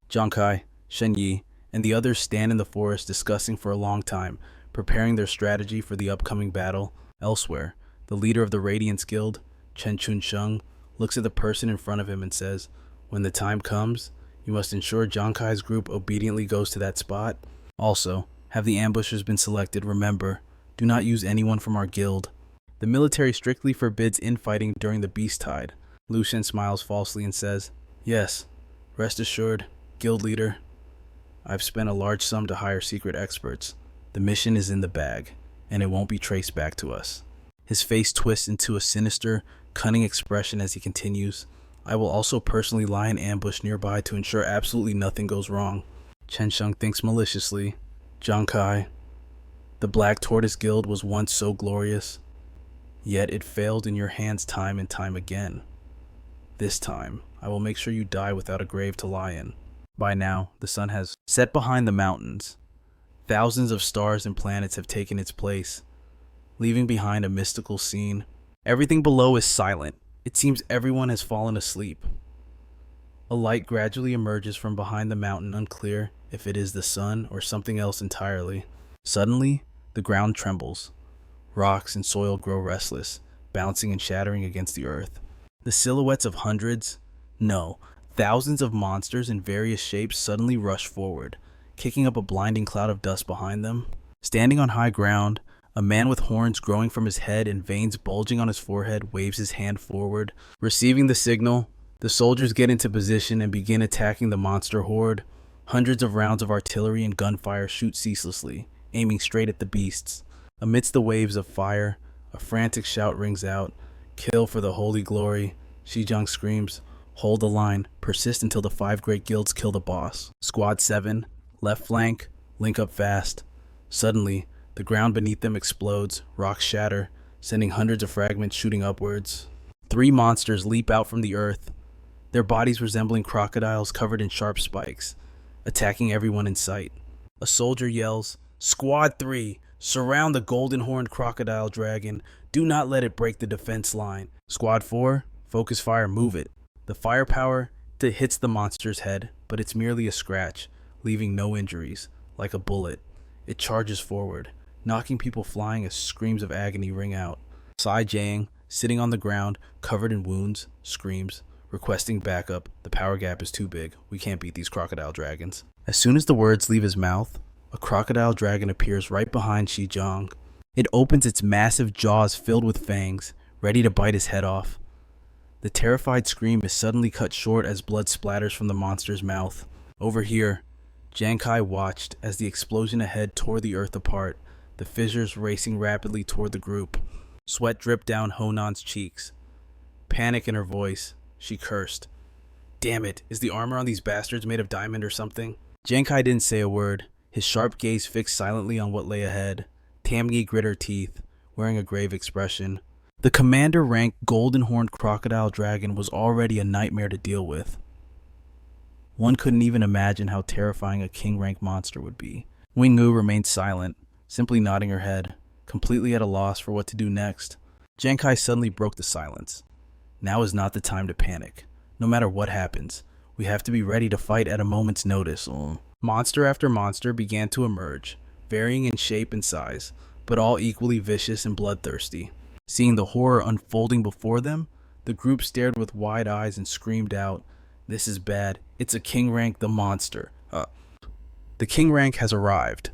S1: Giang Khai, Shen Yi, and the others stand in the forest discussing for a long time, preparing their strategy for the upcoming battle. Elsewhere, the leader of the Radiance Guild, Chen Chun-sheng, looks at the person in front of him and says, "When the time comes, you must ensure Giang Khai's group obediently goes to that spot. Also, have the ambushers been selected, remember, do not use anyone from our guild. The military strictly forbids infighting during the Beast Tide." Lu Shen smiles falsely and says, "Yes, rest assured, guild leader. I've spent a large sum to hire secret experts. The mission is in the bag, and it won't be traced back to us." His face twists into a sinister, cunning expression as he continues, "I will also personally lie in ambush nearby to ensure absolutely nothing goes wrong." Chen Sheng thinks maliciously, "Giang Khai, the Black Tortoise Guild was once so glorious, yet it failed in your hands time and time again. This time, I will make sure you die without a grave to lie in." By now, the sun has set behind the mountains. Thousands of stars and planets have taken its place, leaving behind a mystical scene. Everything below is silent. It seems everyone has fallen asleep. A light gradually emerges from behind the mountain, unclear if it is the sun or something else entirely. Suddenly, the ground trembles. Rocks and soil grow restless, bouncing and shattering against the earth. The silhouettes of hundreds, no, thousands of monsters in various shapes suddenly rush forward, kicking up a blinding cloud of dust behind them. Standing on high ground, a man with horns growing from his head and veins bulging on his forehead waves his hand forward. Receiving the signal, the soldiers get into position and begin attacking the monster horde. Hundreds of rounds of artillery and gunfire shoot ceaselessly, aiming straight at the beasts. Amidst the waves of fire, a frantic shout rings out, "Kill for the holy glory." Xizang screams, "Hold the line, persist until the 5 great guilds kill the boss." Squad 7, left flank, link up fast. Suddenly, the ground beneath them explodes, rocks shatter, sending hundreds of fragments shooting upwards. 3 monsters leap out from the earth, their bodies resembling crocodiles covered in sharp spikes, attacking everyone in sight. A soldier yells, "Squad 3, surround the golden-horned crocodile dragon. Do not let it break the defense line." Squad 4, focus fire, move it. The firepower hits the monster's head, but it's merely a scratch, leaving no injuries. Like a bullet, it charges forward, knocking people flying as screams of agony ring out. Sai Jiang, sitting on the ground, covered in wounds, screams, requesting backup. The power gap is too big. We can't beat these crocodile dragons. As soon as the words leave his mouth, a crocodile dragon appears right behind Xizang. It opens its massive jaws filled with fangs, ready to bite his head off. The terrified scream is suddenly cut short as blood splatters from the monster's mouth. Over here, Giang Khai watched as the explosion ahead tore the earth apart, the fissures racing rapidly toward the group. Sweat dripped down Honan's cheeks. Panic in her voice, she cursed. "Damn it, is the armor on these bastards made of diamond or something?" Giang Khai didn't say a word, his sharp gaze fixed silently on what lay ahead. Taming grit her teeth, wearing a grave expression. The commander-rank golden-horned crocodile dragon was already a nightmare to deal with. One couldn't even imagine how terrifying a king-rank monster would be. Wing-gu remained silent, simply nodding her head, completely at a loss for what to do next. Giang Khai suddenly broke the silence. Now is not the time to panic. No matter what happens, we have to be ready to fight at a moment's notice. Monster after monster began to emerge, varying in shape and size, but all equally vicious and bloodthirsty. Seeing the horror unfolding before them, the group stared with wide eyes and screamed out, "This is bad. It's a king rank, the monster. The king rank has arrived."